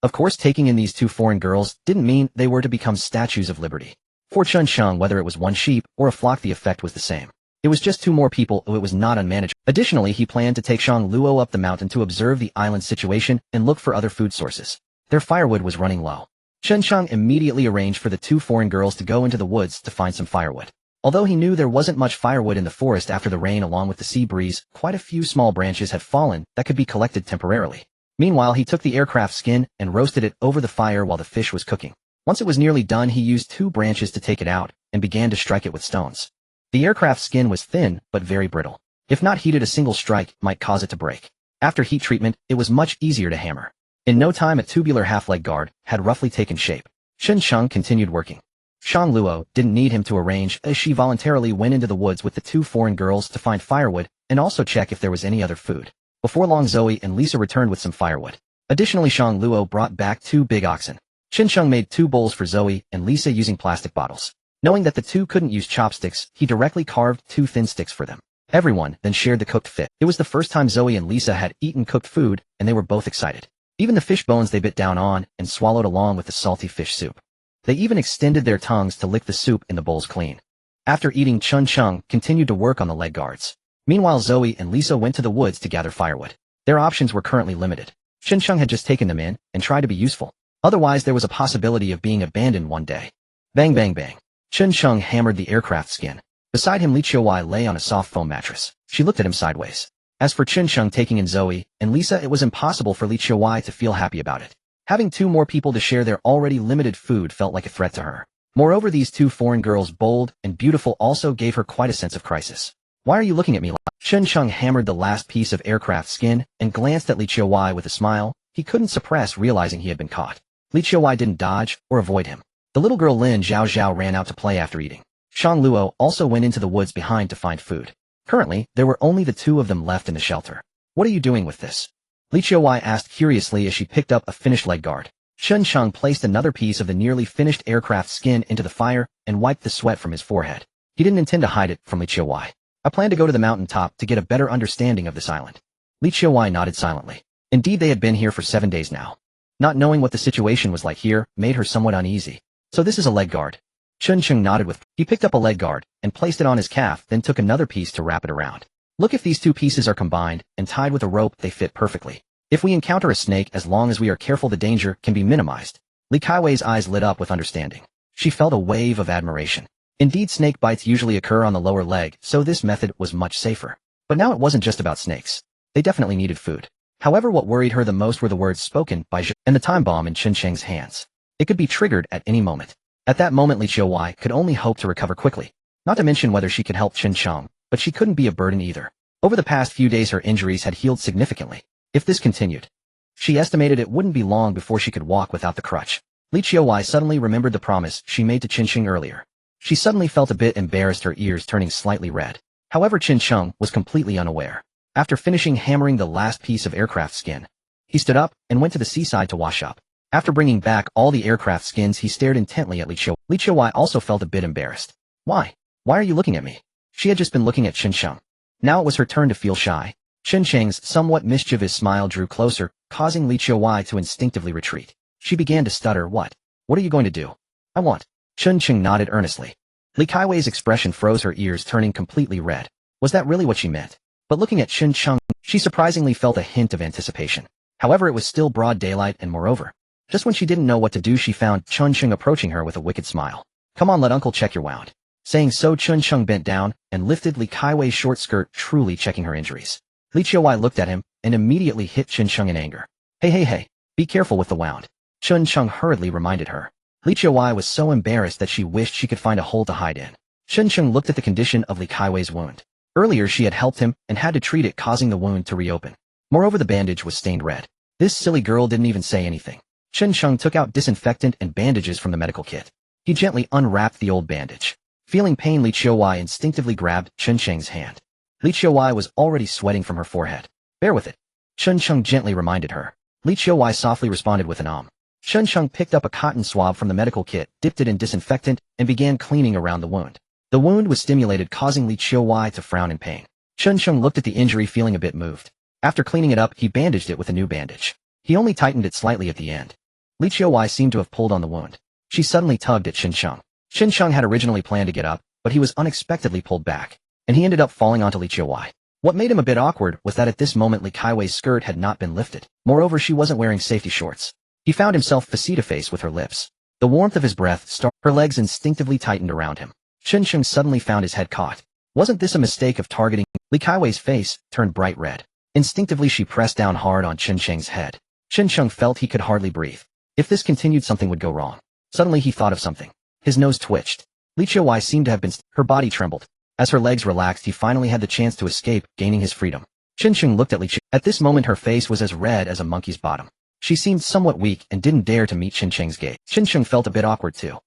Of course, taking in these two foreign girls didn't mean they were to become statues of liberty. For Chen Cheng, whether it was one sheep or a flock, the effect was the same. It was just two more people, it was not unmanageable. Additionally, he planned to take Shang Luo up the mountain to observe the island situation and look for other food sources. Their firewood was running low. Chen Cheng immediately arranged for the two foreign girls to go into the woods to find some firewood. Although he knew there wasn't much firewood in the forest after the rain along with the sea breeze, quite a few small branches had fallen that could be collected temporarily. Meanwhile, he took the aircraft skin and roasted it over the fire while the fish was cooking. Once it was nearly done, he used two branches to take it out and began to strike it with stones. The aircraft skin was thin but very brittle. If not heated, a single strike might cause it to break. After heat treatment, it was much easier to hammer. In no time, a tubular half-leg guard had roughly taken shape. Chen Cheng continued working. Shang Luo didn't need him to arrange, as she voluntarily went into the woods with the two foreign girls to find firewood and also check if there was any other food. Before long, Zoe and Lisa returned with some firewood. Additionally, Shang Luo brought back two big oxen. Chen Cheng made two bowls for Zoe and Lisa using plastic bottles. Knowing that the two couldn't use chopsticks, he directly carved two thin sticks for them. Everyone then shared the cooked fish. It was the first time Zoe and Lisa had eaten cooked food, and they were both excited. Even the fish bones they bit down on and swallowed along with the salty fish soup. They even extended their tongues to lick the soup in the bowls clean. After eating, Chen Cheng continued to work on the leg guards. Meanwhile, Zoe and Lisa went to the woods to gather firewood. Their options were currently limited. Chen Cheng had just taken them in and tried to be useful. Otherwise, there was a possibility of being abandoned one day. Bang bang bang. Chen Cheng hammered the aircraft skin. Beside him, Li Qiuwei lay on a soft foam mattress. She looked at him sideways. As for Chen Cheng taking in Zoe and Lisa, it was impossible for Li Qiuwei to feel happy about it. Having two more people to share their already limited food felt like a threat to her. Moreover, these two foreign girls, bold and beautiful, also gave her quite a sense of crisis. Why are you looking at me like that? Chen Cheng hammered the last piece of aircraft skin and glanced at Li Qiuwei with a smile he couldn't suppress, realizing he had been caught. Li Qiuwei didn't dodge or avoid him. The little girl Lin Zhao Zhao ran out to play after eating. Shang Luo also went into the woods behind to find food. Currently, there were only the two of them left in the shelter. What are you doing with this? Li Qiuwei asked curiously as she picked up a finished leg guard. Chen Cheng placed another piece of the nearly finished aircraft skin into the fire and wiped the sweat from his forehead. He didn't intend to hide it from Li Qiuwei. I plan to go to the mountain top to get a better understanding of this island. Li Qiuwei nodded silently. Indeed, they had been here for 7 days now. Not knowing what the situation was like here made her somewhat uneasy. So this is a leg guard. Chen Cheng nodded with. He picked up a leg guard and placed it on his calf, then took another piece to wrap it around. Look, if these two pieces are combined and tied with a rope, they fit perfectly. If we encounter a snake, as long as we are careful, the danger can be minimized. Li Qiuwei's eyes lit up with understanding. She felt a wave of admiration. Indeed, snake bites usually occur on the lower leg, so this method was much safer. But now it wasn't just about snakes. They definitely needed food. However, what worried her the most were the words spoken by Zhao and the time bomb in Chen Cheng's hands. It could be triggered at any moment. At that moment, Li Qiuwei could only hope to recover quickly. Not to mention whether she could help Chen Cheng, but she couldn't be a burden either. Over the past few days, her injuries had healed significantly. If this continued, she estimated it wouldn't be long before she could walk without the crutch. Li Qiuwei suddenly remembered the promise she made to Chen Cheng earlier. She suddenly felt a bit embarrassed, her ears turning slightly red. However, Chen Cheng was completely unaware. After finishing hammering the last piece of aircraft skin, he stood up and went to the seaside to wash up. After bringing back all the aircraft skins, he stared intently at Li Qiuwei. Li Qiuwei also felt a bit embarrassed. Why? Why are you looking at me? She had just been looking at Chen Sheng. Now it was her turn to feel shy. Chen Sheng's somewhat mischievous smile drew closer, causing Li Qiuwei to instinctively retreat. She began to stutter. What? What are you going to do? I want. Chen Sheng nodded earnestly. Li Qiuwei's expression froze, her ears turning completely red. Was that really what she meant? But looking at Chen Sheng, she surprisingly felt a hint of anticipation. However, it was still broad daylight, and moreover, just when she didn't know what to do, she found Chen Sheng approaching her with a wicked smile. Come on, let uncle check your wound. Saying so, Chen Sheng bent down and lifted Li Qiuwei's short skirt, truly checking her injuries. Li Qiuwei looked at him and immediately hit Chen Sheng in anger. Hey, be careful with the wound. Chen Sheng hurriedly reminded her. Li Qiuwei was so embarrassed that she wished she could find a hole to hide in. Chen Sheng looked at the condition of Li Qiuwei's wound. Earlier she had helped him and had to treat it, causing the wound to reopen. Moreover, the bandage was stained red. This silly girl didn't even say anything. Chen Sheng took out disinfectant and bandages from the medical kit. He gently unwrapped the old bandage. Feeling pain, Li Qiuwei instinctively grabbed Chen Sheng's hand. Li Qiuwei was already sweating from her forehead. Bear with it. Chen Sheng gently reminded her. Li Qiuwei softly responded with an Chen Sheng picked up a cotton swab from the medical kit, dipped it in disinfectant, and began cleaning around the wound. The wound was stimulated, causing Li Qiuwei to frown in pain. Chen Sheng looked at the injury, feeling a bit moved. After cleaning it up, he bandaged it with a new bandage. He only tightened it slightly at the end. Li Qiuwei seemed to have pulled on the wound. She suddenly tugged at Chen Sheng. Chen Sheng had originally planned to get up, but he was unexpectedly pulled back, and he ended up falling onto Li Qiuwei. What made him a bit awkward was that at this moment Li Qiuwei's skirt had not been lifted. Moreover, she wasn't wearing safety shorts. He found himself face-to-face with her lips. The warmth of his breath started. Her legs instinctively tightened around him. Chen Sheng suddenly found his head caught. Wasn't this a mistake of targeting? Li Qiuwei's face turned bright red. Instinctively she pressed down hard on Chen Sheng's head. Chen Sheng felt he could hardly breathe. If this continued, something would go wrong. Suddenly he thought of something. His nose twitched. Li Qiuwei seemed to have been her body trembled. As her legs relaxed, he finally had the chance to escape, gaining his freedom. Chen Sheng looked at Li Qiuwei. At this moment her face was as red as a monkey's bottom. She seemed somewhat weak and didn't dare to meet Chen Sheng's gaze. Chen Sheng felt a bit awkward too.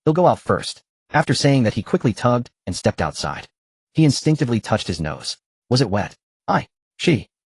He'll go out first. After saying that, he quickly tugged and stepped outside. He instinctively touched his nose. Was it wet?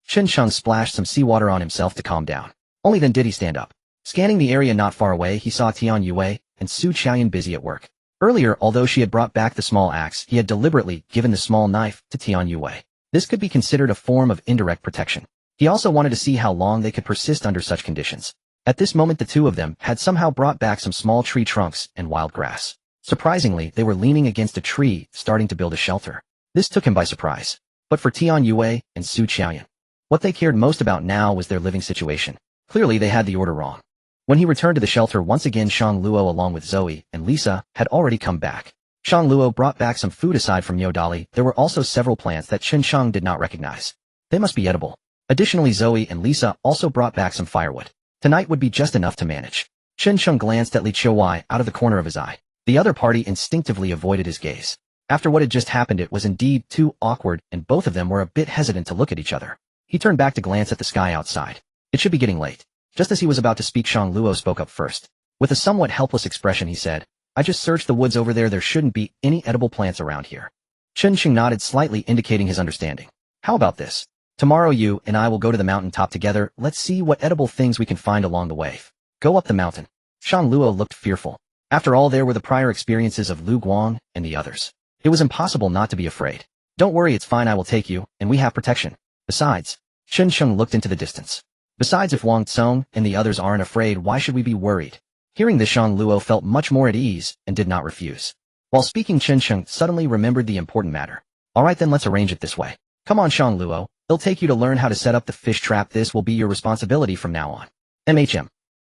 Chen Sheng splashed some seawater on himself to calm down. Only then did he stand up. Scanning the area not far away, he saw Tian Yue and Su Qiaoyan busy at work. Earlier, although she had brought back the small axe, he had deliberately given the small knife to Tian Yue. This could be considered a form of indirect protection. He also wanted to see how long they could persist under such conditions. At this moment the two of them had somehow brought back some small tree trunks and wild grass. Surprisingly, they were leaning against a tree, starting to build a shelter. This took him by surprise. But for Tian Yue and Su Qiaoyan, what they cared most about now was their living situation. Clearly they had the order wrong. When he returned to the shelter once again, Shang Luo along with Zoe and Lisa had already come back. Shang Luo brought back some food. Aside from Yodali, there were also several plants that Chen Sheng did not recognize. They must be edible. Additionally, Zoe and Lisa also brought back some firewood. Tonight would be just enough to manage. Chen Sheng glanced at Li Qiuwei out of the corner of his eye. The other party instinctively avoided his gaze. After what had just happened, it was indeed too awkward, and both of them were a bit hesitant to look at each other. He turned back to glance at the sky outside. It should be getting late. Just as he was about to speak, Shang Luo spoke up first. With a somewhat helpless expression he said, I just searched the woods over there. There shouldn't be any edible plants around here. Chen Sheng nodded slightly, indicating his understanding. How about this? Tomorrow you and I will go to the mountain top together. Let's see what edible things we can find along the way. Go up the mountain. Shang Luo looked fearful. After all, there were the prior experiences of Lu Guang and the others. It was impossible not to be afraid. Don't worry, it's fine, I will take you, and we have protection. Besides, Chen Sheng looked into the distance. Besides, if Wang Tsong and the others aren't afraid, why should we be worried? Hearing this, Shang Luo felt much more at ease and did not refuse. While speaking, Chen Sheng suddenly remembered the important matter. Alright then, let's arrange it this way. Come on, Shang Luo. It'll take you to learn how to set up the fish trap. This will be your responsibility from now on.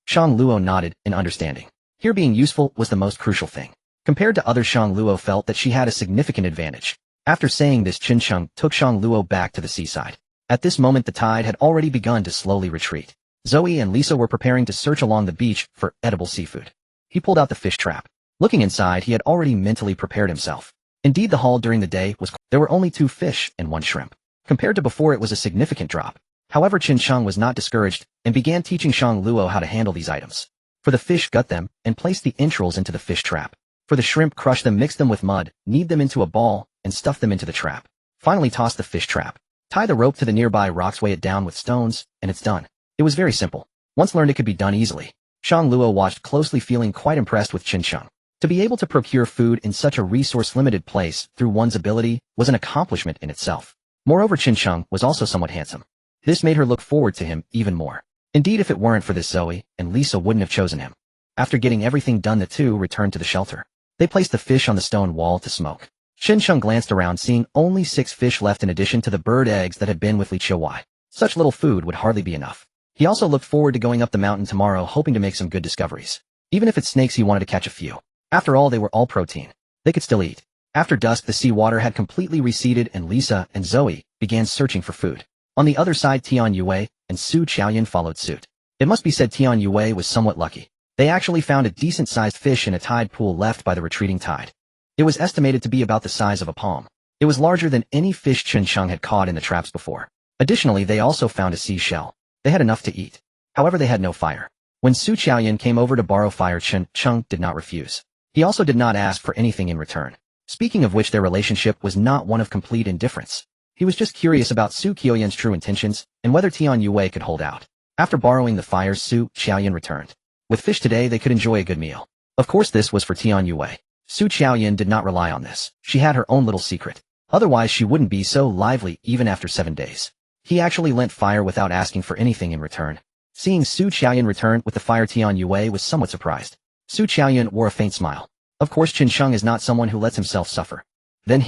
Shang Luo nodded in understanding. Here, being useful was the most crucial thing. Compared to others, Shang Luo felt that she had a significant advantage. After saying this, Chen Sheng took Shang Luo back to the seaside. At this moment the tide had already begun to slowly retreat. Zoe and Lisa were preparing to search along the beach for edible seafood. He pulled out the fish trap. Looking inside, he had already mentally prepared himself. Indeed, the haul during the day was there were only 2 fish and 1 shrimp. Compared to before, it was a significant drop. However, Chen Sheng was not discouraged and began teaching Shang Luo how to handle these items. For the fish, gut them and place the entrails into the fish trap. For the shrimp, crush them, mix them with mud, knead them into a ball, and stuff them into the trap. Finally, toss the fish trap. Tie the rope to the nearby rocks, weigh it down with stones, and it's done. It was very simple. Once learned, it could be done easily. Shang Luo watched closely, feeling quite impressed with Chen Sheng. To be able to procure food in such a resource-limited place through one's ability was an accomplishment in itself. Moreover, Qin Sheng was also somewhat handsome. This made her look forward to him even more. Indeed, if it weren't for this, Zoe and Lisa wouldn't have chosen him. After getting everything done, the two returned to the shelter. They placed the fish on the stone wall to smoke. Qin Sheng glanced around, seeing only 6 fish left in addition to the bird eggs that had been with Li Qiuwei. Such little food would hardly be enough. He also looked forward to going up the mountain tomorrow, hoping to make some good discoveries. Even if it's snakes, he wanted to catch a few. After all, they were all protein. They could still eat. After dusk, the sea water had completely receded and Lisa and Zoe began searching for food. On the other side, Tian Yue and Su Qiaoyan followed suit. It must be said Tian Yue was somewhat lucky. They actually found a decent-sized fish in a tide pool left by the retreating tide. It was estimated to be about the size of a palm. It was larger than any fish Qin Sheng had caught in the traps before. Additionally, they also found a seashell. They had enough to eat. However, they had no fire. When Su Qiaoyan came over to borrow fire, Qin Sheng did not refuse. He also did not ask for anything in return. Speaking of which, their relationship was not one of complete indifference. He was just curious about Su Qiaoyan's true intentions and whether Tian Yue could hold out. After borrowing the fires, Su Qiaoyan returned. With fish today, they could enjoy a good meal. Of course, this was for Tian Yue. Su Qiaoyan did not rely on this. She had her own little secret. Otherwise, she wouldn't be so lively even after 7 days. He actually lent fire without asking for anything in return. Seeing Su Qiaoyan return with the fire, Tian Yue was somewhat surprised. Su Qiaoyan wore a faint smile. Of course, Qin Sheng is not someone who lets himself suffer. Then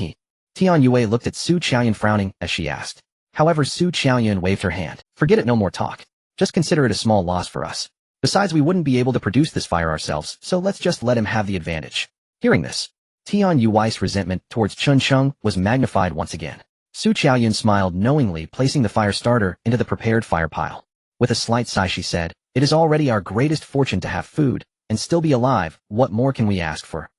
Tian Yue looked at Su Qiaoyan, frowning as she asked. However, Su Qiaoyan waved her hand. Forget it, no more talk. Just consider it a small loss for us. Besides, we wouldn't be able to produce this fire ourselves, so let's just let him have the advantage. Hearing this, Tian Yue's resentment towards Qin Sheng was magnified once again. Su Qiaoyan smiled knowingly, placing the fire starter into the prepared fire pile. With a slight sigh, she said, "It is already our greatest fortune to have food, and still be alive. What more can we ask for?"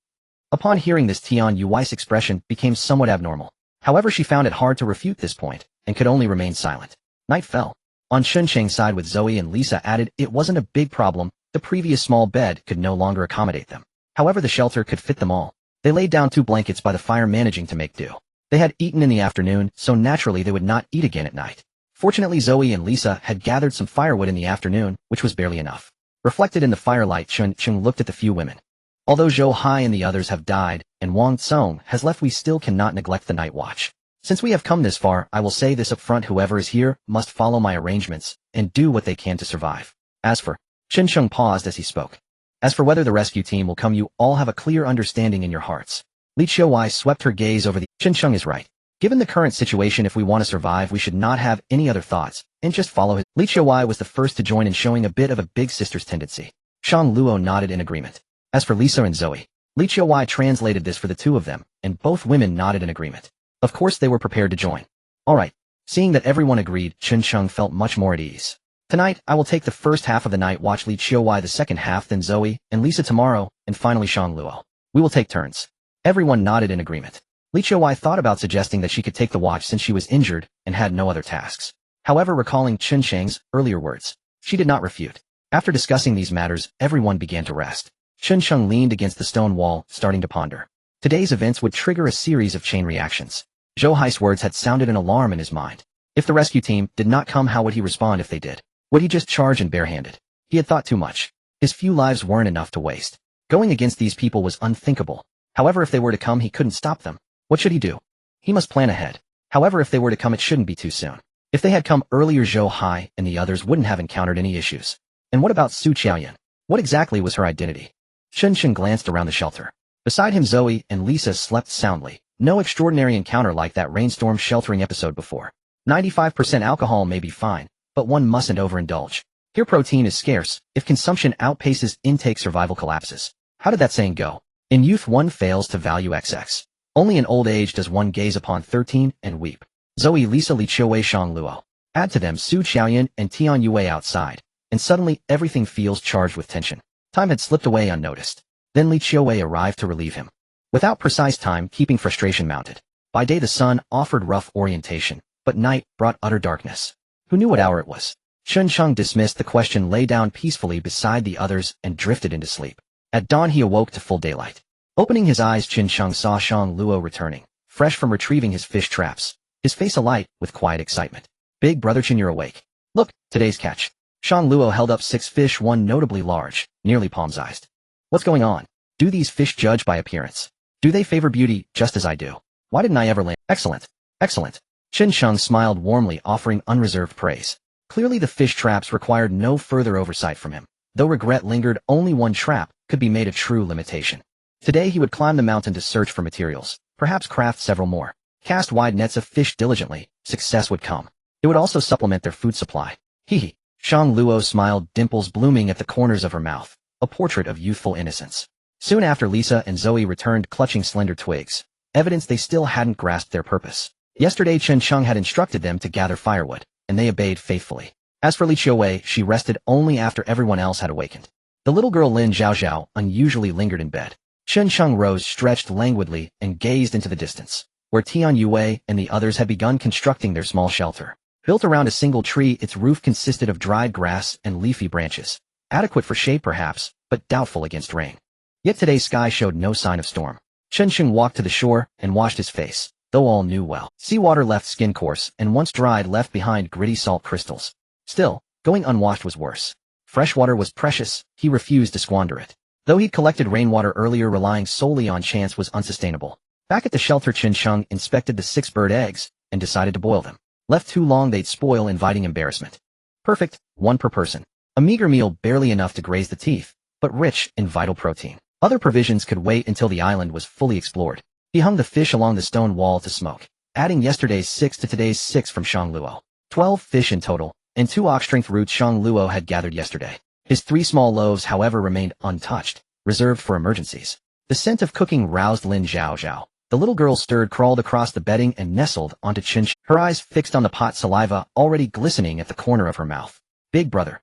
Upon hearing this, Tian Yue's expression became somewhat abnormal. However, she found it hard to refute this point, and could only remain silent. Night fell. On Qin Sheng's side, with Zoe and Lisa added, it wasn't a big problem. The previous small bed could no longer accommodate them. However, the shelter could fit them all. They laid down 2 blankets by the fire, managing to make do. They had eaten in the afternoon, so naturally they would not eat again at night. Fortunately, Zoe and Lisa had gathered some firewood in the afternoon, which was barely enough. Reflected in the firelight, Qin Sheng looked at the few women. Although Zhou Hai and the others have died, and Wang Tsong has left, we still cannot neglect the night watch. Since we have come this far, I will say this up front: whoever is here must follow my arrangements and do what they can to survive. Qin Sheng paused as he spoke. As for whether the rescue team will come, you all have a clear understanding in your hearts. Li Qiuwei swept her gaze over the. Qin Sheng is right. Given the current situation, if we want to survive, we should not have any other thoughts, and just follow his. Li Qiuwei was the first to join in, showing a bit of a big sister's tendency. Shang Luo nodded in agreement. As for Lisa and Zoe, Li Qiuwei translated this for the two of them, and both women nodded in agreement. Of course, they were prepared to join. Alright. Seeing that everyone agreed, Qin Sheng felt much more at ease. Tonight, I will take the first half of the night watch, Li Qiuwei the second half, then Zoe and Lisa tomorrow, and finally Shang Luo. We will take turns. Everyone nodded in agreement. Li Qiuwei thought about suggesting that she could take the watch since she was injured and had no other tasks. However, recalling Qin Sheng's earlier words, she did not refute. After discussing these matters, everyone began to rest. Qin Sheng leaned against the stone wall, starting to ponder. Today's events would trigger a series of chain reactions. Zhou Hai's words had sounded an alarm in his mind. If the rescue team did not come, how would he respond if they did? Would he just charge in barehanded? He had thought too much. His few lives weren't enough to waste. Going against these people was unthinkable. However, if they were to come, he couldn't stop them. What should he do? He must plan ahead. However, if they were to come, it shouldn't be too soon. If they had come earlier, Zhou Hai and the others wouldn't have encountered any issues. And what about Su Qiaoyan? What exactly was her identity? Qin Sheng glanced around the shelter. Beside him, Zoe and Lisa slept soundly. No extraordinary encounter like that rainstorm sheltering episode before. 95% alcohol may be fine, but one mustn't overindulge. Here protein is scarce. If consumption outpaces intake, survival collapses. How did that saying go? In youth one fails to value XX. Only in old age does one gaze upon 13 and weep. Zoe, Lisa, Li Qiuwei, Shang Luo. Add to them Su Qiaoyan and Tian Yue outside, and suddenly everything feels charged with tension. Time had slipped away unnoticed. Then Li Qiuwei arrived to relieve him. Without precise time keeping, frustration mounted. By day the sun offered rough orientation, but night brought utter darkness. Who knew what hour it was? Qin Sheng dismissed the question, lay down peacefully beside the others, and drifted into sleep. At dawn he awoke to full daylight. Opening his eyes, Qin Sheng saw Shang Luo returning, fresh from retrieving his fish traps, his face alight with quiet excitement. Big brother Qin, you're awake. Look, today's catch. Shang Luo held up 6 fish, one notably large, nearly palm-sized. What's going on? Do these fish judge by appearance? Do they favor beauty just as I do? Why didn't I ever land? Excellent. Excellent. Chen Sheng smiled warmly, offering unreserved praise. Clearly the fish traps required no further oversight from him. Though regret lingered, only one trap could be made a true limitation. Today he would climb the mountain to search for materials, perhaps craft several more. Cast wide nets of fish diligently, success would come. It would also supplement their food supply. Hee. Shang Luo smiled, dimples blooming at the corners of her mouth, a portrait of youthful innocence. Soon after, Lisa and Zoe returned clutching slender twigs, evidence they still hadn't grasped their purpose. Yesterday Chen Sheng had instructed them to gather firewood, and they obeyed faithfully. As for Li Qiuwei, she rested only after everyone else had awakened. The little girl Lin Zhaozhao unusually lingered in bed. Chen Sheng rose, stretched languidly, and gazed into the distance, where Tian Yue and the others had begun constructing their small shelter. Built around a single tree, its roof consisted of dried grass and leafy branches, adequate for shade perhaps, but doubtful against rain. Yet today's sky showed no sign of storm. Chen Sheng walked to the shore and washed his face, though all knew well. Seawater left skin coarse, and once dried left behind gritty salt crystals. Still, going unwashed was worse. Fresh water was precious, he refused to squander it. Though he'd collected rainwater earlier, relying solely on chance was unsustainable. Back at the shelter, Chen Sheng inspected the 6 bird eggs and decided to boil them. Left too long they'd spoil, inviting embarrassment. Perfect, 1 per person. A meager meal, barely enough to graze the teeth, but rich in vital protein. Other provisions could wait until the island was fully explored. He hung the fish along the stone wall to smoke, adding yesterday's 6 to today's 6 from Shang Luo. 12 fish in total, and 2 ox-strength roots Shang Luo had gathered yesterday. His 3 small loaves, however, remained untouched, reserved for emergencies. The scent of cooking roused Lin Zhaozhao. The little girl stirred, crawled across the bedding, and nestled onto Chen Sheng, her eyes fixed on the pot, saliva already glistening at the corner of her mouth. Big brother,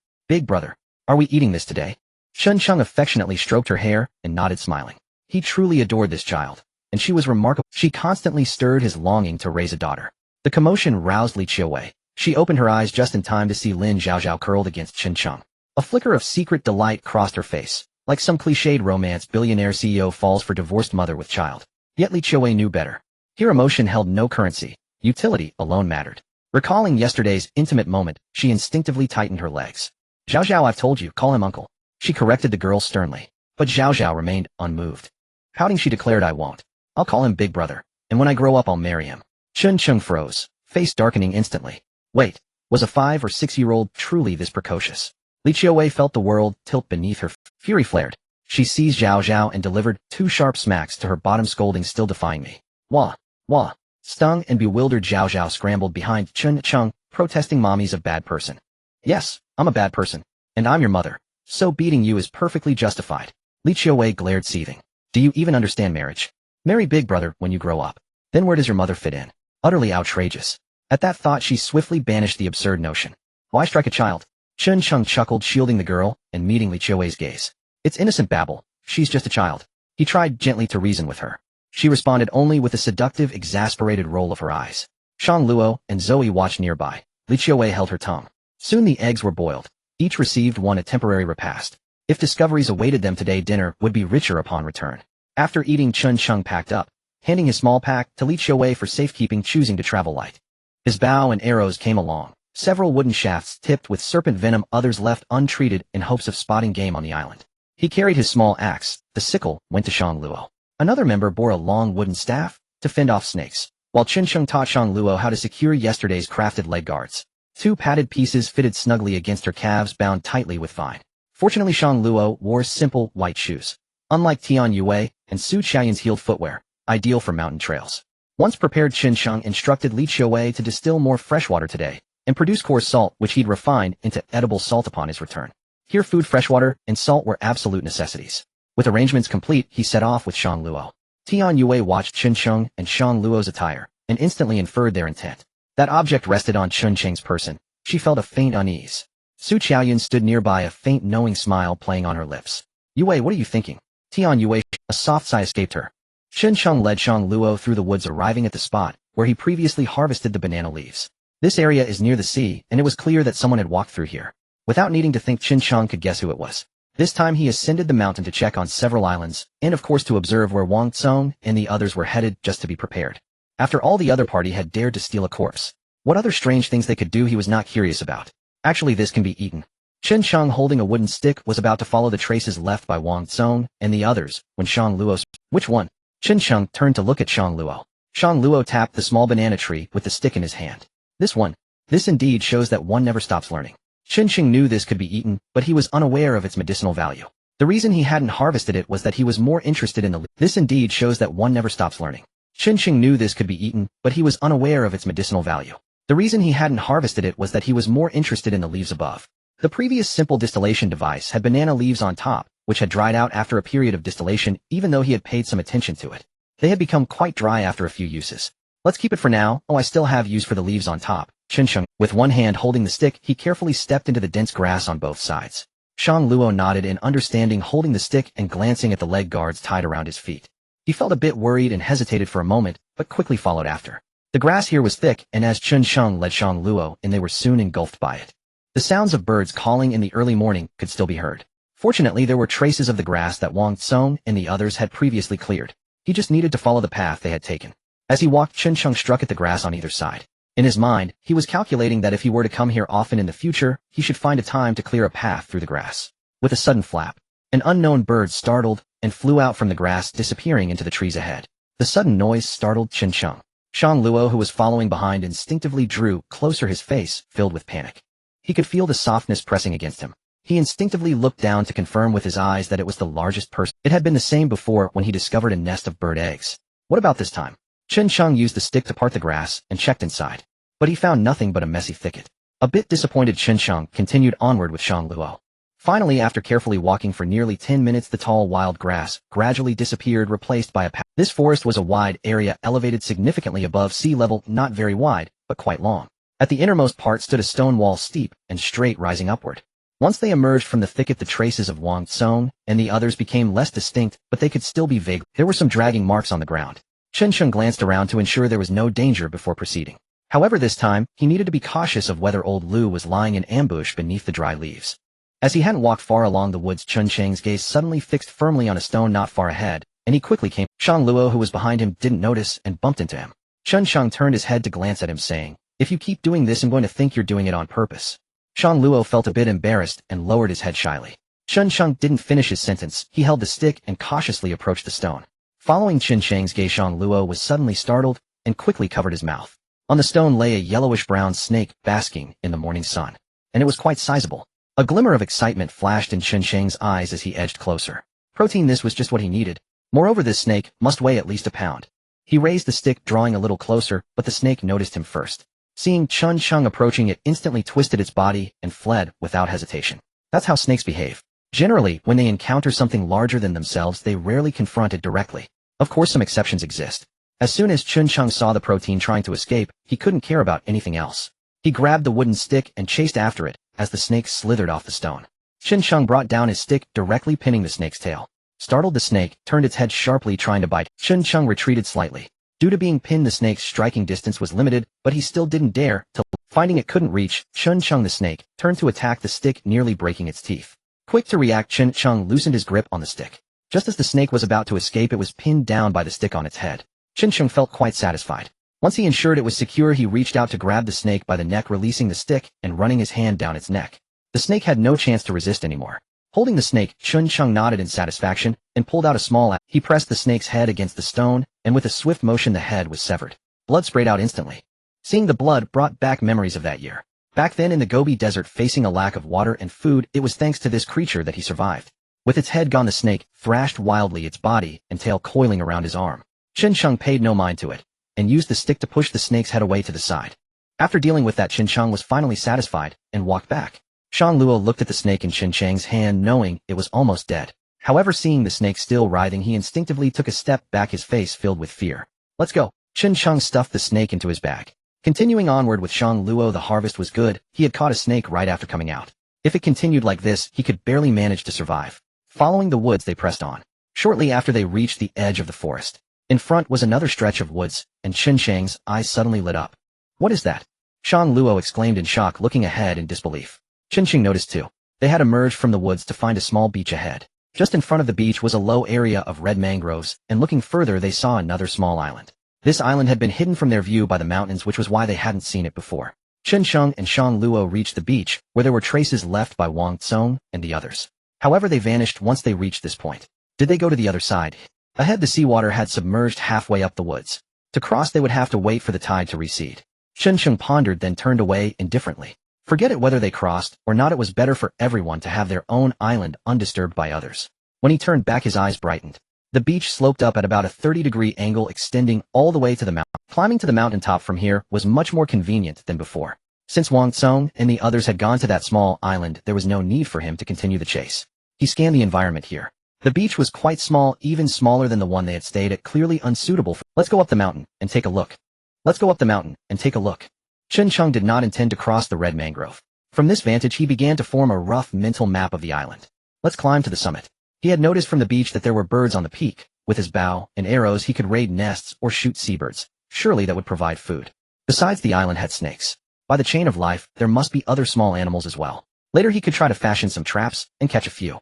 are we eating this today? Chen Sheng affectionately stroked her hair and nodded, smiling. He truly adored this child, and she was remarkable. She constantly stirred his longing to raise a daughter. The commotion roused Li Qiuwei. She opened her eyes just in time to see Lin Zhaozhao curled against Chen Sheng. A flicker of secret delight crossed her face, like some cliched romance billionaire CEO falls for divorced mother with child. Yet Li Qiuwei knew better. Here emotion held no currency, utility alone mattered. Recalling yesterday's intimate moment, she instinctively tightened her legs. Zhaozhao, I've told you, call him uncle. She corrected the girl sternly, but Zhaozhao remained unmoved. Pouting, she declared, I won't. I'll call him big brother, and when I grow up I'll marry him. Chen Sheng froze, face darkening instantly. Wait, was a 5 or 6-year-old truly this precocious? Li Qiuwei felt the world tilt beneath her. Fury flared. She seized Zhaozhao and delivered 2 sharp smacks to her bottom, scolding, still defying me. Wah, wah. Stung and bewildered, Zhaozhao scrambled behind Chen Sheng, protesting, Mommy's a bad person. Yes, I'm a bad person, and I'm your mother, so beating you is perfectly justified. Li Qiuwei glared, seething. Do you even understand marriage? Marry big brother when you grow up. Then where does your mother fit in? Utterly outrageous. At that thought she swiftly banished the absurd notion. Why strike a child? Chen Sheng chuckled, shielding the girl and meeting Li Qiuwei's gaze. It's innocent babble. She's just a child. He tried gently to reason with her. She responded only with a seductive, exasperated roll of her eyes. Shang Luo and Zoe watched nearby. Li Qiuwei held her tongue. Soon the eggs were boiled. Each received one, a temporary repast. If discoveries awaited them today, dinner would be richer upon return. After eating, Chen Sheng packed up, handing his small pack to Li Qiuwei for safekeeping, choosing to travel light. His bow and arrows came along, several wooden shafts tipped with serpent venom, others left untreated in hopes of spotting game on the island. He carried his small axe. The sickle went to Shang Luo. Another member bore a long wooden staff to fend off snakes, while Chen Sheng taught Shang Luo how to secure yesterday's crafted leg guards. 2 padded pieces fitted snugly against her calves, bound tightly with vine. Fortunately, Shang Luo wore simple white shoes, unlike Tian Yue and Su Qiaoyun's heeled footwear, ideal for mountain trails. Once prepared, Chen Sheng instructed Li Qiuwei to distill more fresh water today and produce coarse salt, which he'd refined into edible salt upon his return. Here food, freshwater, and salt were absolute necessities. With arrangements complete, he set off with Shang Luo. Tian Yue watched Chen Sheng and Shang Luo's attire, and instantly inferred their intent. That object rested on Chen Sheng's person. She felt a faint unease. Su Qiaoyun stood nearby, a faint knowing smile playing on her lips. Yue, what are you thinking? Tian Yue, a soft sigh escaped her. Chen Sheng led Shang Luo through the woods, arriving at the spot where he previously harvested the banana leaves. This area is near the sea, and it was clear that someone had walked through here. Without needing to think, Chen Sheng could guess who it was. This time he ascended the mountain to check on several islands, and of course to observe where Wang Tsong and the others were headed, just to be prepared. After all, the other party had dared to steal a corpse. What other strange things they could do he was not curious about. Actually, this can be eaten. Chen Shang, holding a wooden stick, was about to follow the traces left by Wang Tsong and the others when Shang Luo "Which one?" Chen Shang turned to look at Shang Luo. Shang Luo tapped the small banana tree with the stick in his hand. "This one. This indeed shows that one never stops learning." Chen Shang knew this could be eaten, but he was unaware of its medicinal value. The reason he hadn't harvested it was that he was more interested in the This indeed shows that one never stops learning. Chen Shang knew this could be eaten, but he was unaware of its medicinal value. The reason he hadn't harvested it was that he was more interested in the leaves above. The previous simple distillation device had banana leaves on top, which had dried out after a period of distillation even though he had paid some attention to it. They had become quite dry after a few uses. "Let's keep it for now. Oh, I still have use for the leaves on top." Chen Shang, with one hand holding the stick, he carefully stepped into the dense grass on both sides. Shang Luo nodded in understanding, holding the stick and glancing at the leg guards tied around his feet. He felt a bit worried and hesitated for a moment, but quickly followed after. The grass here was thick, and as Chen Shang led Shang Luo in, they were soon engulfed by it. The sounds of birds calling in the early morning could still be heard. Fortunately, there were traces of the grass that Wang Tsong and the others had previously cleared. He just needed to follow the path they had taken. As he walked, Chen Shang struck at the grass on either side. In his mind, he was calculating that if he were to come here often in the future, he should find a time to clear a path through the grass. With a sudden flap, an unknown bird startled and flew out from the grass, disappearing into the trees ahead. The sudden noise startled Chen Shang. Shang Luo, who was following behind, instinctively drew closer, his face filled with panic. He could feel the softness pressing against him. He instinctively looked down to confirm with his eyes that it was the largest person. It had been the same before when he discovered a nest of bird eggs. What about this time? Chen Shang used the stick to part the grass and checked inside. But he found nothing but a messy thicket. A bit disappointed, Chen Shang continued onward with Shang Luo. Finally, after carefully walking for nearly 10 minutes, the tall wild grass gradually disappeared, replaced by a path. This forest was a wide area elevated significantly above sea level, not very wide, but quite long. At the innermost part stood a stone wall, steep and straight, rising upward. Once they emerged from the thicket, the traces of Wang Tsong and the others became less distinct, but they could still be vague. There were some dragging marks on the ground. Chen Shang glanced around to ensure there was no danger before proceeding. However, this time, he needed to be cautious of whether old Lu was lying in ambush beneath the dry leaves. As he hadn't walked far along the woods, Chen Shang's gaze suddenly fixed firmly on a stone not far ahead, and he quickly came. Shang Luo, who was behind him, didn't notice and bumped into him. Chen Shang turned his head to glance at him, saying, "If you keep doing this, I'm going to think you're doing it on purpose." Shang Luo felt a bit embarrassed and lowered his head shyly. Chen Shang didn't finish his sentence. He held the stick and cautiously approached the stone. Following Chen Shang's gaze, Shang Luo was suddenly startled and quickly covered his mouth. On the stone lay a yellowish-brown snake basking in the morning sun, and it was quite sizable. A glimmer of excitement flashed in Chen Shang's eyes as he edged closer. Protein, this was just what he needed. Moreover, this snake must weigh at least a pound. He raised the stick, drawing a little closer, but the snake noticed him first. Seeing Chen Shang approaching, it instantly twisted its body and fled without hesitation. That's how snakes behave. Generally, when they encounter something larger than themselves, they rarely confront it directly. Of course, some exceptions exist. As soon as Chen Shang saw the protein trying to escape, he couldn't care about anything else. He grabbed the wooden stick and chased after it as the snake slithered off the stone. Chen Shang brought down his stick, directly pinning the snake's tail. Startled, the snake turned its head sharply, trying to bite. Chen Shang retreated slightly. Due to being pinned, the snake's striking distance was limited, but he still didn't dare to. Finding it couldn't reach, Chen Shang, the snake, turned to attack the stick, nearly breaking its teeth. Quick to react, Chen Shang loosened his grip on the stick. Just as the snake was about to escape, it was pinned down by the stick on its head. Chen Shang felt quite satisfied. Once he ensured it was secure, he reached out to grab the snake by the neck, releasing the stick and running his hand down its neck. The snake had no chance to resist anymore. Holding the snake, Chen Shang nodded in satisfaction and pulled out a small axe. He pressed the snake's head against the stone, and with a swift motion the head was severed. Blood sprayed out instantly. Seeing the blood brought back memories of that year. Back then in the Gobi Desert, facing a lack of water and food, it was thanks to this creature that he survived. With its head gone, the snake thrashed wildly, its body and tail coiling around his arm. Chen Shang paid no mind to it, and used the stick to push the snake's head away to the side. After dealing with that, Chen Shang was finally satisfied and walked back. Shang Luo looked at the snake in Chen Shang's hand, knowing it was almost dead. However, seeing the snake still writhing, he instinctively took a step back, his face filled with fear. "Let's go." Chen Shang stuffed the snake into his bag. Continuing onward with Shang Luo, the harvest was good. He had caught a snake right after coming out. If it continued like this, he could barely manage to survive. Following the woods, they pressed on. Shortly after, they reached the edge of the forest. In front was another stretch of woods, and Chen Shang's eyes suddenly lit up. "What is that?" Shang Luo exclaimed in shock, looking ahead in disbelief. Chen Shang noticed too. They had emerged from the woods to find a small beach ahead. Just in front of the beach was a low area of red mangroves, and looking further they saw another small island. This island had been hidden from their view by the mountains, which was why they hadn't seen it before. Chen Sheng and Shang Luo reached the beach, where there were traces left by Wang Tsong and the others. However, they vanished once they reached this point. Did they go to the other side? Ahead, the seawater had submerged halfway up the woods. To cross, they would have to wait for the tide to recede. Chen Sheng pondered, then turned away indifferently. Forget it whether they crossed or not, it was better for everyone to have their own island undisturbed by others. When he turned back, his eyes brightened. The beach sloped up at about a 30-degree angle, extending all the way to the mountain. Climbing to the mountaintop from here was much more convenient than before. Since Wang Tsong and the others had gone to that small island, there was no need for him to continue the chase. He scanned the environment here. The beach was quite small, even smaller than the one they had stayed at, clearly unsuitable for— Let's go up the mountain and take a look. Let's go up the mountain and take a look. Chen Sheng did not intend to cross the red mangrove. From this vantage, he began to form a rough mental map of the island. Let's climb to the summit. He had noticed from the beach that there were birds on the peak. With his bow and arrows, he could raid nests or shoot seabirds. Surely that would provide food. Besides, the island had snakes. By the chain of life, there must be other small animals as well. Later, he could try to fashion some traps and catch a few.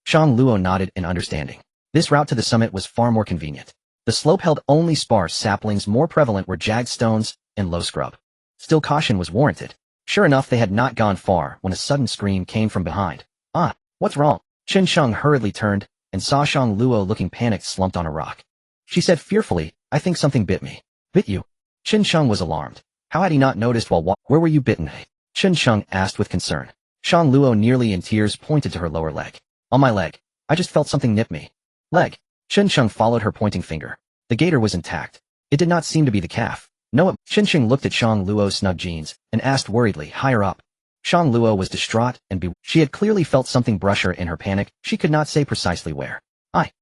Shang Luo nodded in understanding. This route to the summit was far more convenient. The slope held only sparse saplings, more prevalent were jagged stones and low scrub. Still, caution was warranted. Sure enough, they had not gone far when a sudden scream came from behind. Ah, what's wrong? Chen Sheng hurriedly turned and saw Shang Luo looking panicked, slumped on a rock. She said fearfully, I think something bit me. Bit you? Chen Sheng was alarmed. How had he not noticed while walking? Where were you bitten? Chen Sheng asked with concern. Shang Luo, nearly in tears, pointed to her lower leg. On my leg. I just felt something nip me. Leg. Chen Sheng followed her pointing finger. The gaiter was intact. It did not seem to be the calf. No, Chen Sheng looked at Shang Luo's snug jeans and asked worriedly, higher up. Shang Luo was distraught and she had clearly felt something brush her in her panic. She could not say precisely where. I,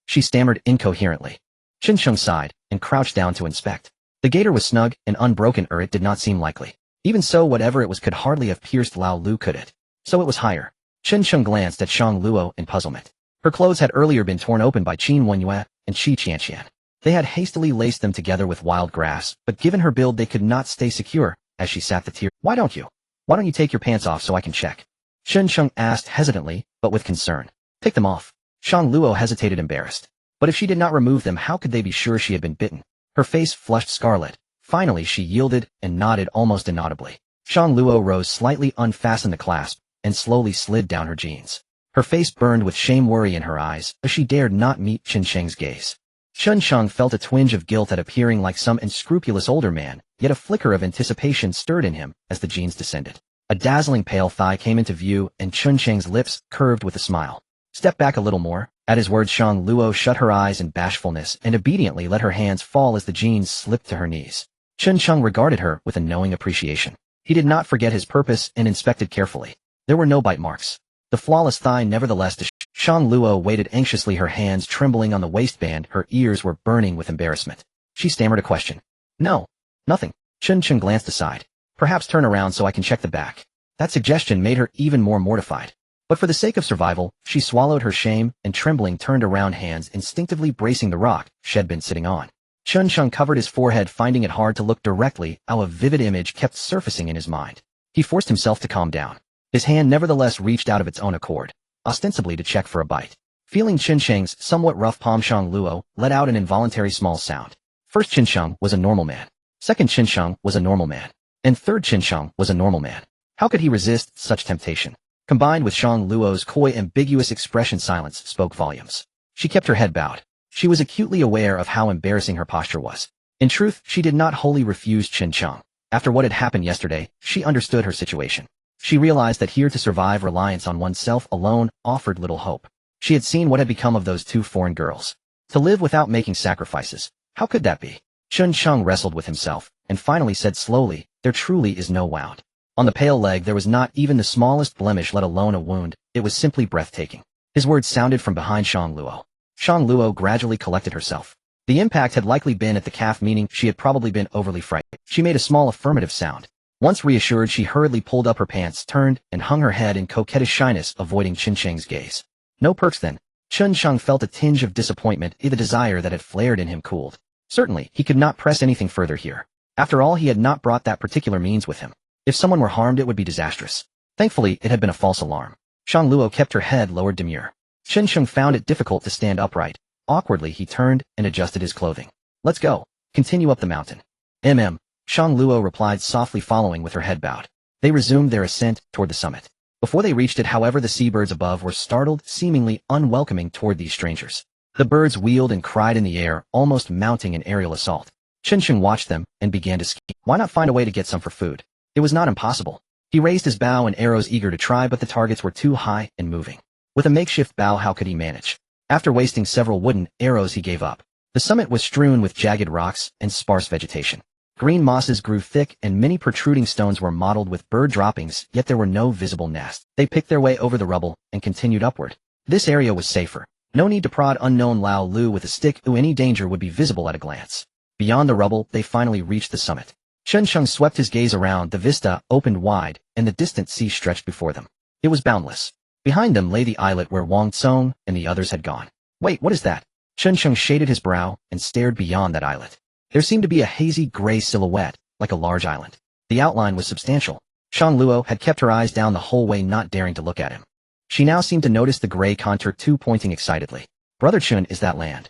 she stammered incoherently. Chen Sheng sighed and crouched down to inspect. The gaiter was snug and unbroken, or it did not seem likely. Even so, whatever it was could hardly have pierced Lao Lu, could it? So it was higher. Chen Sheng glanced at Shang Luo in puzzlement. Her clothes had earlier been torn open by Qin Wenyue and Qi Qianqian. They had hastily laced them together with wild grass, but given her build they could not stay secure. As she sat the tear, Why don't you take your pants off so I can check? Chen Sheng asked hesitantly, but with concern. Take them off. Shang Luo hesitated, embarrassed. But if she did not remove them, how could they be sure she had been bitten? Her face flushed scarlet. Finally she yielded and nodded almost inaudibly. Shang Luo rose slightly, unfastened the clasp, and slowly slid down her jeans. Her face burned with shame, worry in her eyes, as she dared not meet Chen Sheng's gaze. Chen Sheng felt a twinge of guilt at appearing like some unscrupulous older man, yet a flicker of anticipation stirred in him as the jeans descended. A dazzling pale thigh came into view, and Chen Sheng's lips curved with a smile. Step back a little more. At his words, Shang Luo shut her eyes in bashfulness and obediently let her hands fall as the jeans slipped to her knees. Chen Sheng regarded her with a knowing appreciation. He did not forget his purpose and inspected carefully. There were no bite marks. The flawless thigh nevertheless. Shang Luo waited anxiously, her hands trembling on the waistband. Her ears were burning with embarrassment. She stammered a question. No. Nothing. Chen Sheng glanced aside. Perhaps turn around so I can check the back. That suggestion made her even more mortified. But for the sake of survival, she swallowed her shame and trembling turned around, hands instinctively bracing the rock she had been sitting on. Chen Sheng covered his forehead, finding it hard to look directly. How a vivid image kept surfacing in his mind. He forced himself to calm down. His hand nevertheless reached out of its own accord, ostensibly to check for a bite. Feeling Chen Sheng's somewhat rough palm, Shang Luo let out an involuntary small sound. First, Chen Sheng was a normal man. Second, Chen Sheng was a normal man. And third, Chen Sheng was a normal man. How could he resist such temptation? Combined with Shang Luo's coy, ambiguous expression, silence spoke volumes. She kept her head bowed. She was acutely aware of how embarrassing her posture was. In truth, she did not wholly refuse Chen Sheng. After what had happened yesterday, she understood her situation. She realized that here to survive, reliance on oneself alone offered little hope. She had seen what had become of those two foreign girls. To live without making sacrifices, how could that be? Chen Sheng wrestled with himself, and finally said slowly, there truly is no wound. On the pale leg there was not even the smallest blemish, let alone a wound. It was simply breathtaking. His words sounded from behind Shang Luo. Shang Luo gradually collected herself. The impact had likely been at the calf, meaning she had probably been overly frightened. She made a small affirmative sound. Once reassured, she hurriedly pulled up her pants, turned, and hung her head in coquettish shyness, avoiding Chen Sheng's gaze. No perks then. Chen Sheng felt a tinge of disappointment. The desire that had flared in him cooled. Certainly, he could not press anything further here. After all, he had not brought that particular means with him. If someone were harmed, it would be disastrous. Thankfully, it had been a false alarm. Shang Luo kept her head lowered, demure. Chen Sheng found it difficult to stand upright. Awkwardly, he turned and adjusted his clothing. Let's go. Continue up the mountain. Shang Luo replied softly, following with her head bowed. They resumed their ascent toward the summit. Before they reached it, however, the seabirds above were startled, seemingly unwelcoming toward these strangers. The birds wheeled and cried in the air, almost mounting an aerial assault. Chen watched them and began to scheme. Why not find a way to get some for food? It was not impossible. He raised his bow and arrows, eager to try, but the targets were too high and moving. With a makeshift bow, how could he manage? After wasting several wooden arrows, he gave up. The summit was strewn with jagged rocks and sparse vegetation. Green mosses grew thick and many protruding stones were mottled with bird droppings, yet there were no visible nests. They picked their way over the rubble and continued upward. This area was safer. No need to prod unknown Lao Lu with a stick, any danger would be visible at a glance. Beyond the rubble, they finally reached the summit. Chen swept his gaze around, the vista opened wide, and the distant sea stretched before them. It was boundless. Behind them lay the islet where Wang Tsong and the others had gone. Wait, what is that? Chen shaded his brow and stared beyond that islet. There seemed to be a hazy gray silhouette, like a large island. The outline was substantial. Shang Luo had kept her eyes down the whole way, not daring to look at him. She now seemed to notice the gray contour too, pointing excitedly. Brother Chun, is that land?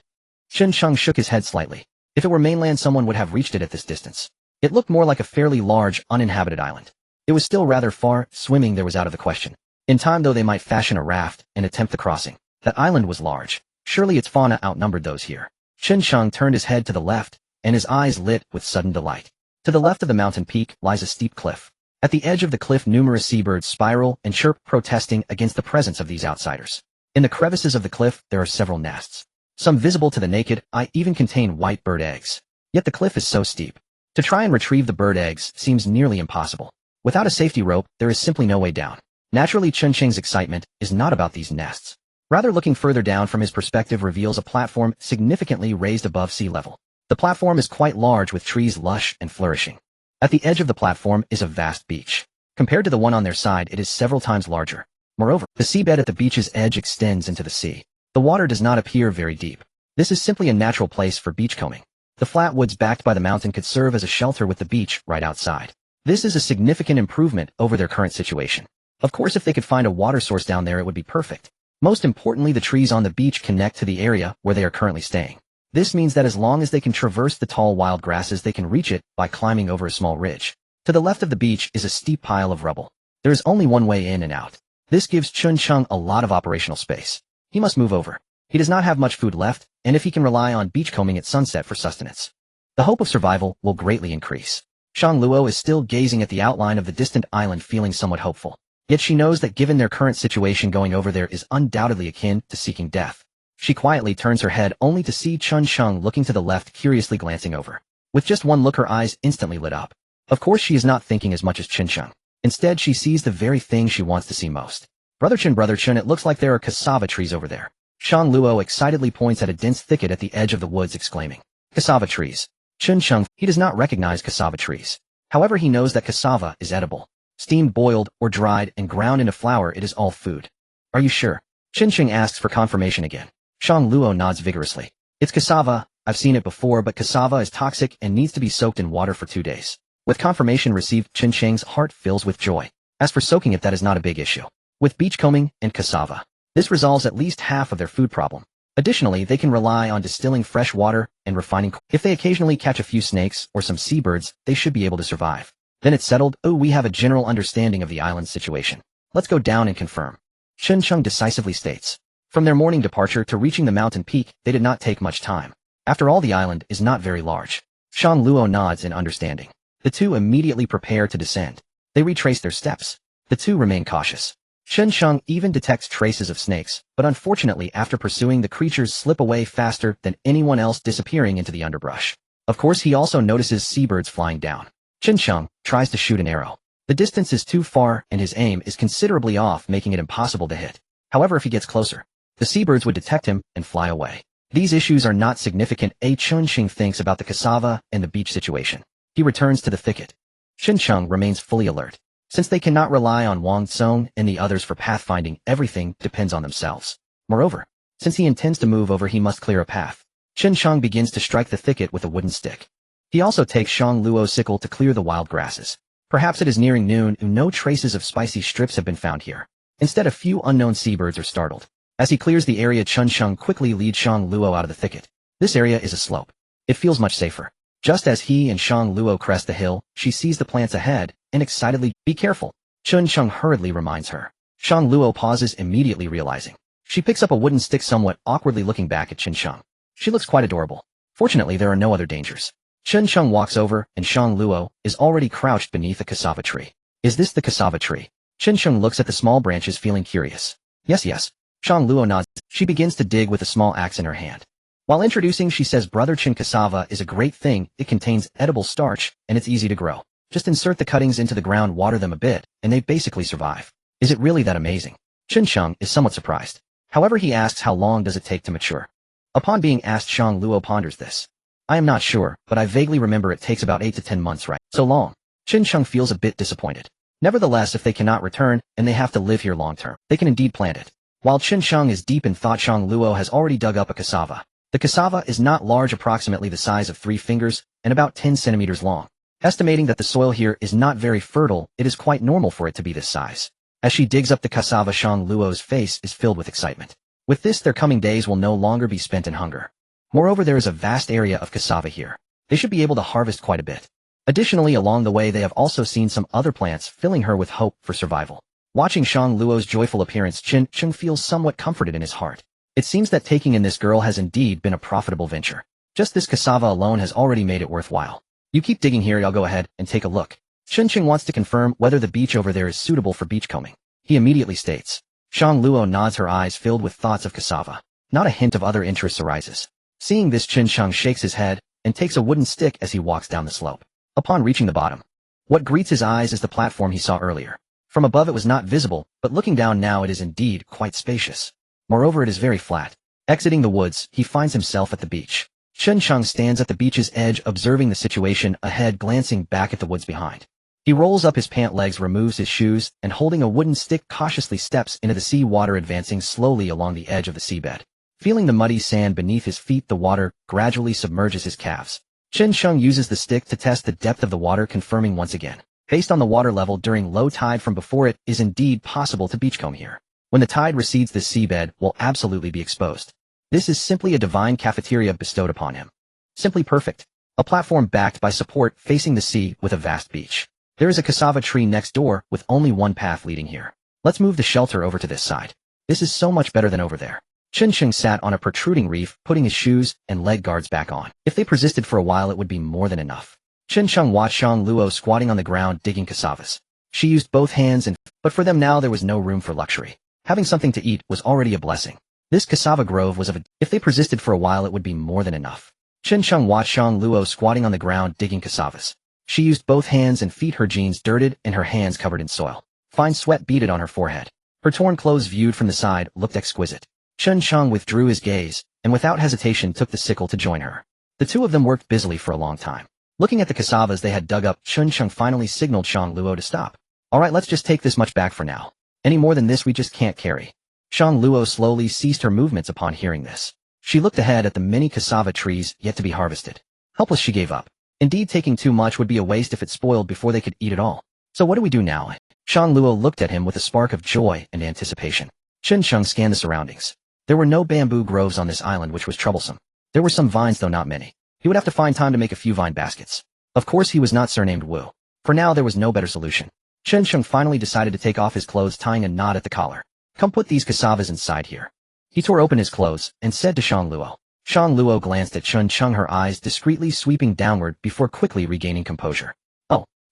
Chen shook his head slightly. If it were mainland, someone would have reached it at this distance. It looked more like a fairly large, uninhabited island. It was still rather far, swimming there was out of the question. In time, though, they might fashion a raft and attempt the crossing. That island was large. Surely its fauna outnumbered those here. Chen turned his head to the left, and his eyes lit with sudden delight. To the left of the mountain peak lies a steep cliff. At the edge of the cliff, numerous seabirds spiral and chirp, protesting against the presence of these outsiders. In the crevices of the cliff, there are several nests. Some visible to the naked eye even contain white bird eggs. Yet the cliff is so steep. To try and retrieve the bird eggs seems nearly impossible. Without a safety rope, there is simply no way down. Naturally, Chen excitement is not about these nests. Rather, looking further down from his perspective reveals a platform significantly raised above sea level. The platform is quite large, with trees lush and flourishing. At the edge of the platform is a vast beach. Compared to the one on their side, it is several times larger. Moreover, the seabed at the beach's edge extends into the sea. The water does not appear very deep. This is simply a natural place for beachcombing. The flat woods backed by the mountain could serve as a shelter, with the beach right outside. This is a significant improvement over their current situation. Of course, if they could find a water source down there, it would be perfect. Most importantly, the trees on the beach connect to the area where they are currently staying. This means that as long as they can traverse the tall wild grasses, they can reach it by climbing over a small ridge. To the left of the beach is a steep pile of rubble. There is only one way in and out. This gives Chen a lot of operational space. He must move over. He does not have much food left, and if he can rely on beachcombing at sunset for sustenance, the hope of survival will greatly increase. Shang Luo is still gazing at the outline of the distant island, feeling somewhat hopeful. Yet she knows that given their current situation, going over there is undoubtedly akin to seeking death. She quietly turns her head only to see Chen looking to the left, curiously glancing over. With just one look, her eyes instantly lit up. Of course, she is not thinking as much as Chen. Instead, she sees the very thing she wants to see most. Brother Chen, it looks like there are cassava trees over there. Shang Luo excitedly points at a dense thicket at the edge of the woods, exclaiming, "Cassava trees." Chen he does not recognize cassava trees. However, he knows that cassava is edible. Steamed, boiled, or dried and ground into flour, it is all food. Are you sure? Chen asks for confirmation again. Shang Luo nods vigorously. It's cassava. I've seen it before, but cassava is toxic and needs to be soaked in water for 2 days. With confirmation received, Chen heart fills with joy. As for soaking it, that is not a big issue. With beachcombing and cassava, this resolves at least half of their food problem. Additionally, they can rely on distilling fresh water and refining. If they occasionally catch a few snakes or some seabirds, they should be able to survive. Then it's settled. Oh, we have a general understanding of the island's situation. Let's go down and confirm. Chen decisively states. From their morning departure to reaching the mountain peak, they did not take much time. After all, the island is not very large. Shang Luo nods in understanding. The two immediately prepare to descend. They retrace their steps. The two remain cautious. Chen even detects traces of snakes, but unfortunately, after pursuing, the creatures slip away faster than anyone else, disappearing into the underbrush. Of course, he also notices seabirds flying down. Chen tries to shoot an arrow. The distance is too far and his aim is considerably off, making it impossible to hit. However, if he gets closer, the seabirds would detect him and fly away. These issues are not significant. Chen thinks about the cassava and the beach situation. He returns to the thicket. Chen remains fully alert. Since they cannot rely on Wang Tsong and the others for pathfinding, everything depends on themselves. Moreover, since he intends to move over, he must clear a path. Chen begins to strike the thicket with a wooden stick. He also takes Shang Luo's sickle to clear the wild grasses. Perhaps it is nearing noon and no traces of spicy strips have been found here. Instead, a few unknown seabirds are startled. As he clears the area, Chen quickly leads Shang Luo out of the thicket. This area is a slope. It feels much safer. Just as he and Shang Luo crest the hill, she sees the plants ahead, and excitedly, "Be careful," Chun Chung hurriedly reminds her. Shang Luo pauses, immediately realizing. She picks up a wooden stick, somewhat awkwardly looking back at Chun Chung. She looks quite adorable. Fortunately, there are no other dangers. Chun Chung walks over, and Shang Luo is already crouched beneath a cassava tree. Is this the cassava tree? Chun Chung looks at the small branches, feeling curious. Yes. Shang Luo nods. She begins to dig with a small axe in her hand. While introducing, she says, "Brother Chin, cassava is a great thing. It contains edible starch, and it's easy to grow. Just insert the cuttings into the ground, water them a bit, and they basically survive." Is it really that amazing? Chun Chung is somewhat surprised. However, he asks, how long does it take to mature? Upon being asked, Shang Luo ponders this. "I am not sure, but I vaguely remember it takes about 8 to 10 months, right? So long." Chun Chung feels a bit disappointed. Nevertheless, if they cannot return, and they have to live here long term, they can indeed plant it. While Chun Chung is deep in thought, Shang Luo has already dug up a cassava. The cassava is not large, approximately the size of 3 fingers, and about 10 centimeters long. Estimating that the soil here is not very fertile, it is quite normal for it to be this size. As she digs up the cassava, Shang Luo's face is filled with excitement. With this, their coming days will no longer be spent in hunger. Moreover, there is a vast area of cassava here. They should be able to harvest quite a bit. Additionally, along the way, they have also seen some other plants, filling her with hope for survival. Watching Shang Luo's joyful appearance, Chun Chung feels somewhat comforted in his heart. It seems that taking in this girl has indeed been a profitable venture. Just this cassava alone has already made it worthwhile. "You keep digging here, I'll go ahead and take a look." Chun Chung wants to confirm whether the beach over there is suitable for beachcombing. He immediately states. Shang Luo nods, her eyes filled with thoughts of cassava. Not a hint of other interests arises. Seeing this, Chun Chung shakes his head and takes a wooden stick as he walks down the slope. Upon reaching the bottom, what greets his eyes is the platform he saw earlier. From above it was not visible, but looking down now it is indeed quite spacious. Moreover, it is very flat. Exiting the woods, he finds himself at the beach. Chun Chung stands at the beach's edge, observing the situation ahead, glancing back at the woods behind. He rolls up his pant legs, removes his shoes, and holding a wooden stick cautiously steps into the sea water, advancing slowly along the edge of the seabed. Feeling the muddy sand beneath his feet, the water gradually submerges his calves. Chun Chung uses the stick to test the depth of the water, confirming once again. Based on the water level during low tide from before, it is indeed possible to beachcomb here. When the tide recedes, this seabed will absolutely be exposed. This is simply a divine cafeteria bestowed upon him. Simply perfect. A platform backed by support facing the sea with a vast beach. There is a cassava tree next door with only one path leading here. Let's move the shelter over to this side. This is so much better than over there. Chun Chung sat on a protruding reef, putting his shoes and leg guards back on. If they persisted for a while, it would be more than enough. Chun Chung watched Shang Luo squatting on the ground digging cassavas. She used both hands, but for them now there was no room for luxury. Having something to eat was already a blessing. This cassava grove was if they persisted for a while, it would be more than enough. Chun Chung watched Shang Luo squatting on the ground digging cassavas. She used both hands and feet, her jeans dirted and her hands covered in soil. Fine sweat beaded on her forehead. Her torn clothes, viewed from the side, looked exquisite. Chun Chung withdrew his gaze, and without hesitation took the sickle to join her. The two of them worked busily for a long time. Looking at the cassavas they had dug up, Chun Chung finally signaled Shang Luo to stop. "Alright, let's just take this much back for now. Any more than this we just can't carry." Shang Luo slowly ceased her movements upon hearing this. She looked ahead at the many cassava trees yet to be harvested. Helpless, she gave up. Indeed, taking too much would be a waste if it spoiled before they could eat it all. So what do we do now? Shang Luo looked at him with a spark of joy and anticipation. Chun Chung scanned the surroundings. There were no bamboo groves on this island, which was troublesome. There were some vines, though not many. He would have to find time to make a few vine baskets. Of course, he was not surnamed Wu. For now, there was no better solution. Chun Chung finally decided to take off his clothes, tying a knot at the collar. "Come, put these cassavas inside here." He tore open his clothes and said to Shang Luo. Shang Luo glanced at Chun Chung, her eyes discreetly sweeping downward before quickly regaining composure.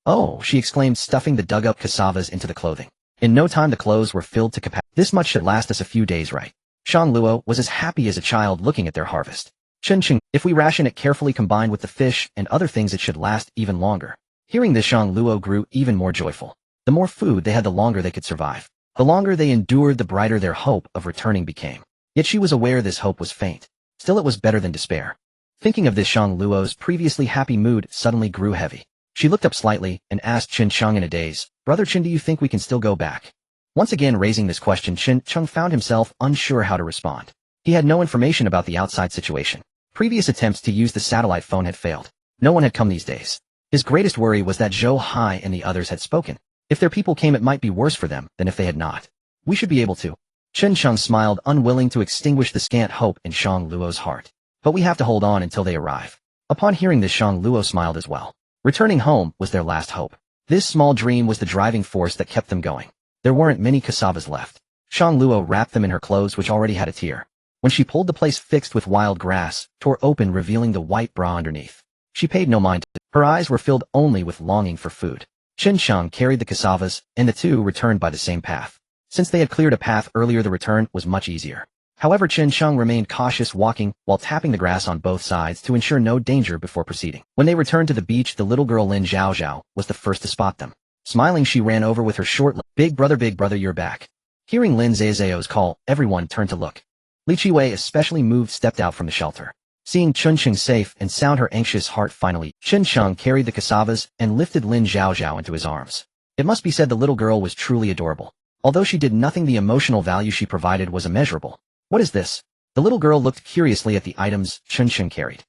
Oh, she exclaimed, stuffing the dug-up cassavas into the clothing. In no time the clothes were filled to capacity. "This much should last us a few days, right?" Shang Luo was as happy as a child looking at their harvest. Chun Chung, "If we ration it carefully combined with the fish and other things, it should last even longer." Hearing this, Shang Luo grew even more joyful. The more food they had, the longer they could survive. The longer they endured, the brighter their hope of returning became. Yet she was aware this hope was faint. Still, it was better than despair. Thinking of this, Shang Luo's previously happy mood suddenly grew heavy. She looked up slightly and asked Chun Chung in a daze, "Brother Chin, do you think we can still go back?" Once again raising this question, Chun Chung found himself unsure how to respond. He had no information about the outside situation. Previous attempts to use the satellite phone had failed. No one had come these days. His greatest worry was that Zhou Hai and the others had spoken. If their people came, it might be worse for them than if they had not. "We should be able to." Chun Chung smiled, unwilling to extinguish the scant hope in Shang Luo's heart. "But we have to hold on until they arrive." Upon hearing this, Shang Luo smiled as well. Returning home was their last hope. This small dream was the driving force that kept them going. There weren't many cassavas left. Shang Luo wrapped them in her clothes, which already had a tear. When she pulled the place fixed with wild grass, tore open, revealing the white bra underneath. She paid no mind to it. Her eyes were filled only with longing for food. Chen Shang carried the cassavas, and the two returned by the same path. Since they had cleared a path earlier, the return was much easier. However, Chen Shang remained cautious, walking while tapping the grass on both sides to ensure no danger before proceeding. When they returned to the beach, the little girl Lin Zhaozhao was the first to spot them. Smiling, she ran over with her short, big brother, you're back. Hearing Lin Zhaozhao's call, everyone turned to look. Li Qiwei, especially moved, stepped out from the shelter. Seeing Chen Shang safe and sound, her anxious heart finally. Chen Shang carried the cassavas and lifted Lin Zhaozhao into his arms. It must be said the little girl was truly adorable. Although she did nothing, the emotional value she provided was immeasurable. What is this? The little girl looked curiously at the items Chen Shang carried.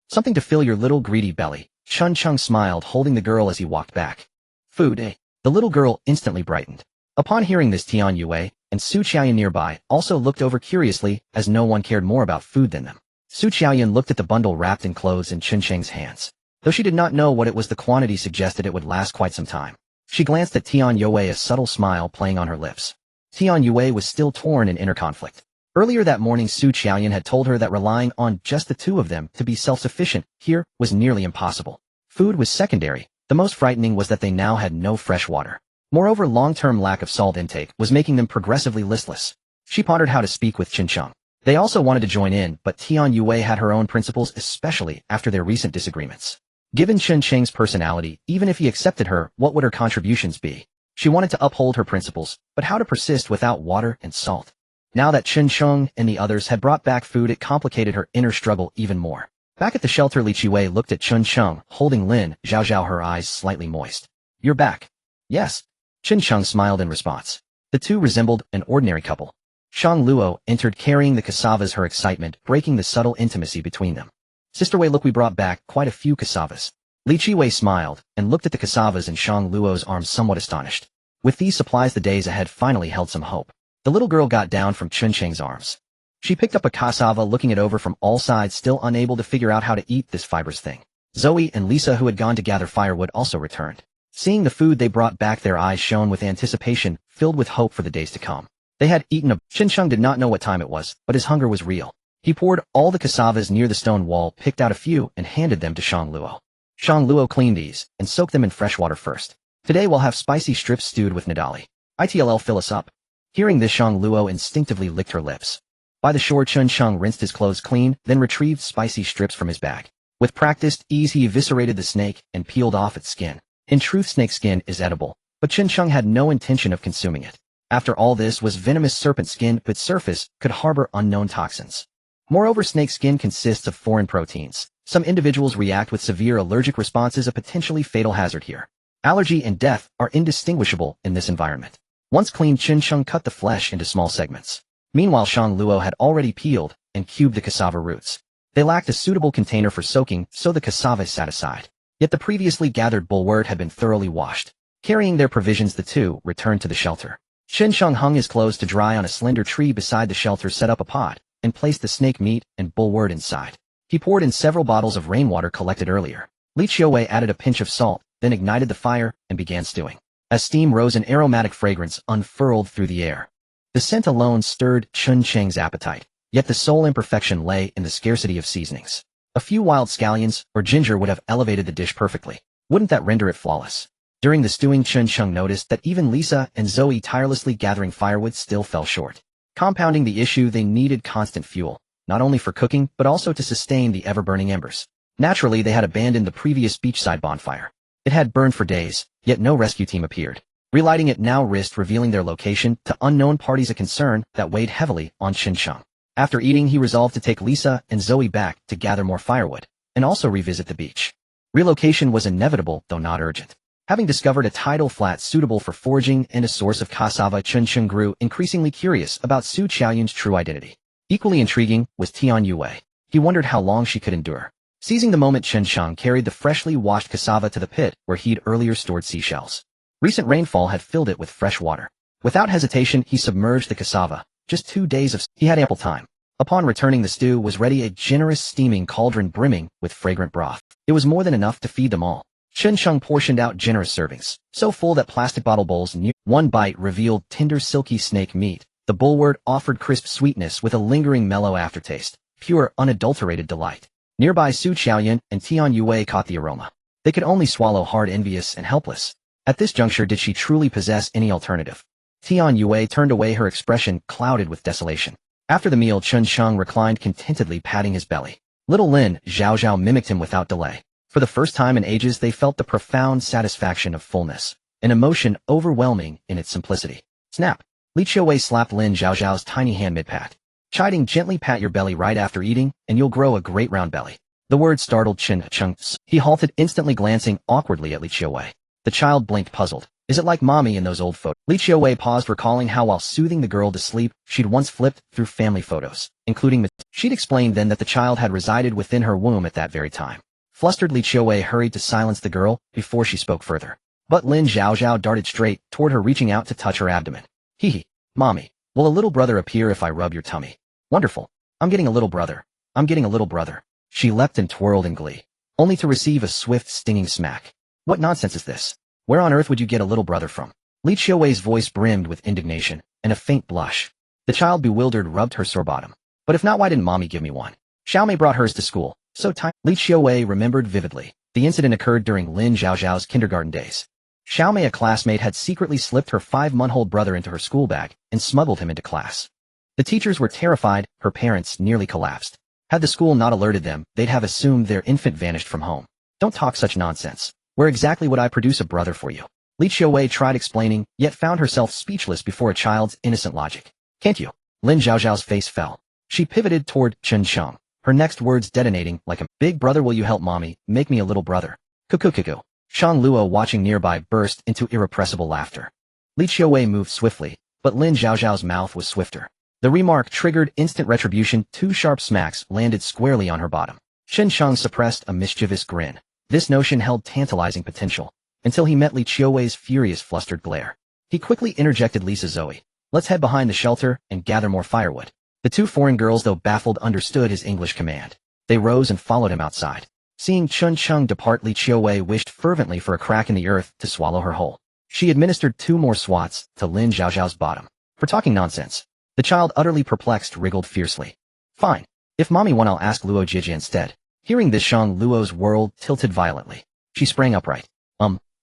Something to fill your little greedy belly. Chen Shang smiled, holding the girl as he walked back. Food, eh? The little girl instantly brightened. Upon hearing this, Tian Yue and Su Qiaoyan nearby also looked over curiously, as no one cared more about food than them. Su Qiaoyan looked at the bundle wrapped in clothes in Chen Shang's hands. Though she did not know what it was, the quantity suggested it would last quite some time. She glanced at Tian Yue, a subtle smile playing on her lips. Tian Yue was still torn in inner conflict. Earlier that morning, Su Qiaoyan had told her that relying on just the two of them to be self-sufficient here was nearly impossible. Food was secondary. The most frightening was that they now had no fresh water. Moreover, long-term lack of salt intake was making them progressively listless. She pondered how to speak with Chen Shang. They also wanted to join in, but Tian Yue had her own principles, especially after their recent disagreements. Given Chen Shang's personality, even if he accepted her, what would her contributions be? She wanted to uphold her principles, but how to persist without water and salt? Now that Chen Shang and the others had brought back food, it complicated her inner struggle even more. Back at the shelter, Li Qiwei looked at Chen Shang, holding Lin Zhaozhao, her eyes slightly moist. You're back. Yes. Chen Shang smiled in response. The two resembled an ordinary couple. Shang Luo entered carrying the cassavas, her excitement breaking the subtle intimacy between them. Sister Wei, look, we brought back quite a few cassavas. Li Qiwei smiled and looked at the cassavas in Shang Luo's arms, somewhat astonished. With these supplies, the days ahead finally held some hope. The little girl got down from Chen Shang's arms. She picked up a cassava, looking it over from all sides, still unable to figure out how to eat this fibrous thing. Zoe and Lisa, who had gone to gather firewood, also returned. Seeing the food they brought back, their eyes shone with anticipation, filled with hope for the days to come. They had eaten a— Chen Shang did not know what time it was, but his hunger was real. He poured all the cassavas near the stone wall, picked out a few, and handed them to Shang Luo. Shang Luo cleaned these and soaked them in fresh water first. Today we'll have spicy strips stewed with nadali. It'll fill us up. Hearing this, Shang Luo instinctively licked her lips. By the shore, Chen Shang rinsed his clothes clean, then retrieved spicy strips from his bag. With practiced ease, he eviscerated the snake and peeled off its skin. In truth, snake skin is edible, but Chen Shang had no intention of consuming it. After all, this was venomous serpent skin, but its surface could harbor unknown toxins. Moreover, snake skin consists of foreign proteins. Some individuals react with severe allergic responses, a potentially fatal hazard here. Allergy and death are indistinguishable in this environment. Once cleaned, Chen Shang cut the flesh into small segments. Meanwhile, Shang Luo had already peeled and cubed the cassava roots. They lacked a suitable container for soaking, so the cassava sat aside. Yet the previously gathered bulwort had been thoroughly washed. Carrying their provisions, the two returned to the shelter. Chen Shang hung his clothes to dry on a slender tree beside the shelter, set up a pot, and placed the snake meat and bulwort inside. He poured in several bottles of rainwater collected earlier. Li Qiwei added a pinch of salt, then ignited the fire and began stewing. As steam rose, an aromatic fragrance unfurled through the air. The scent alone stirred Chen Shang's appetite, yet the sole imperfection lay in the scarcity of seasonings. A few wild scallions or ginger would have elevated the dish perfectly. Wouldn't that render it flawless? During the stewing, Chen Shang noticed that even Lisa and Zoe, tirelessly gathering firewood, still fell short. Compounding the issue, they needed constant fuel, not only for cooking, but also to sustain the ever-burning embers. Naturally, they had abandoned the previous beachside bonfire. It had burned for days, yet no rescue team appeared. Relighting it now risked revealing their location to unknown parties, a concern that weighed heavily on Chen Shang. After eating, he resolved to take Lisa and Zoe back to gather more firewood, and also revisit the beach. Relocation was inevitable, though not urgent. Having discovered a tidal flat suitable for foraging and a source of cassava, Chen Shang grew increasingly curious about Su Qiaoyan's true identity. Equally intriguing was Tian Yue. He wondered how long she could endure. Seizing the moment, Chen Shang carried the freshly washed cassava to the pit where he'd earlier stored seashells. Recent rainfall had filled it with fresh water. Without hesitation, he submerged the cassava. Just 2 days he had ample time. Upon returning, the stew was ready, a generous steaming cauldron brimming with fragrant broth. It was more than enough to feed them all. Chen Sheng portioned out generous servings, so full that plastic bottle bowls near one bite revealed tender silky snake meat. The bulwort offered crisp sweetness with a lingering mellow aftertaste, pure unadulterated delight. Nearby Su Qiaoyan and Tian Yue caught the aroma. They could only swallow hard, envious and helpless. At this juncture did she truly possess any alternative? Tian Yue turned away, her expression clouded with desolation. After the meal, Chen Sheng reclined contentedly, patting his belly. Little Lin Zhao mimicked him without delay. For the first time in ages, they felt the profound satisfaction of fullness, an emotion overwhelming in its simplicity. Snap! Li Qiuwei slapped Lin Zhao's tiny hand mid-pat, chiding, "Gently pat your belly right after eating, and you'll grow a great round belly." The word startled Chen Sheng. He halted, instantly glancing awkwardly at Li Qiuwei. The child blinked, puzzled. "Is it like mommy in those old photos?" Li Qiuwei paused, recalling how while soothing the girl to sleep, she'd once flipped through family photos, including she'd explained then that the child had resided within her womb at that very time. Flustered, Li Qiuwei hurried to silence the girl before she spoke further. But Lin Zhao darted straight toward her, reaching out to touch her abdomen. "Hee, mommy, will a little brother appear if I rub your tummy?" "Wonderful. I'm getting a little brother. I'm getting a little brother." She leapt and twirled in glee, only to receive a swift, stinging smack. "What nonsense is this? Where on earth would you get a little brother from?" Li Qiuwei's voice brimmed with indignation and a faint blush. The child, bewildered, rubbed her sore bottom. "But if not, why didn't mommy give me one? Xiaomei brought hers to school. So tiny." Li Qiuwei remembered vividly. The incident occurred during Lin Zhao's kindergarten days. Xiaomei, a classmate, had secretly slipped her 5-month-old brother into her school bag and smuggled him into class. The teachers were terrified, her parents nearly collapsed. Had the school not alerted them, they'd have assumed their infant vanished from home. "Don't talk such nonsense. Where exactly would I produce a brother for you?" Li Qiuwei tried explaining, yet found herself speechless before a child's innocent logic. "Can't you?" Lin Zhao's face fell. She pivoted toward Chen Sheng, her next words detonating like a "Big brother, will you help mommy make me a little brother?" Cuckoo. Shang Luo, watching nearby, burst into irrepressible laughter. Li Qiuwei moved swiftly, but Lin Zhao's mouth was swifter. The remark triggered instant retribution. 2 sharp smacks landed squarely on her bottom. Chen Sheng suppressed a mischievous grin. This notion held tantalizing potential, until he met Li Qiuwei's furious, flustered glare. He quickly interjected, "Lisa, Zoe, let's head behind the shelter and gather more firewood." The 2 foreign girls, though baffled, understood his English command. They rose and followed him outside. Seeing Chen Sheng depart, Li Qiuwei wished fervently for a crack in the earth to swallow her whole. She administered 2 more swats to Lin Zhao's bottom. "For talking nonsense." The child, utterly perplexed, wriggled fiercely. "Fine. If mommy won, I'll ask Luo Jijia instead." Hearing this, Shang Luo's world tilted violently. She sprang upright.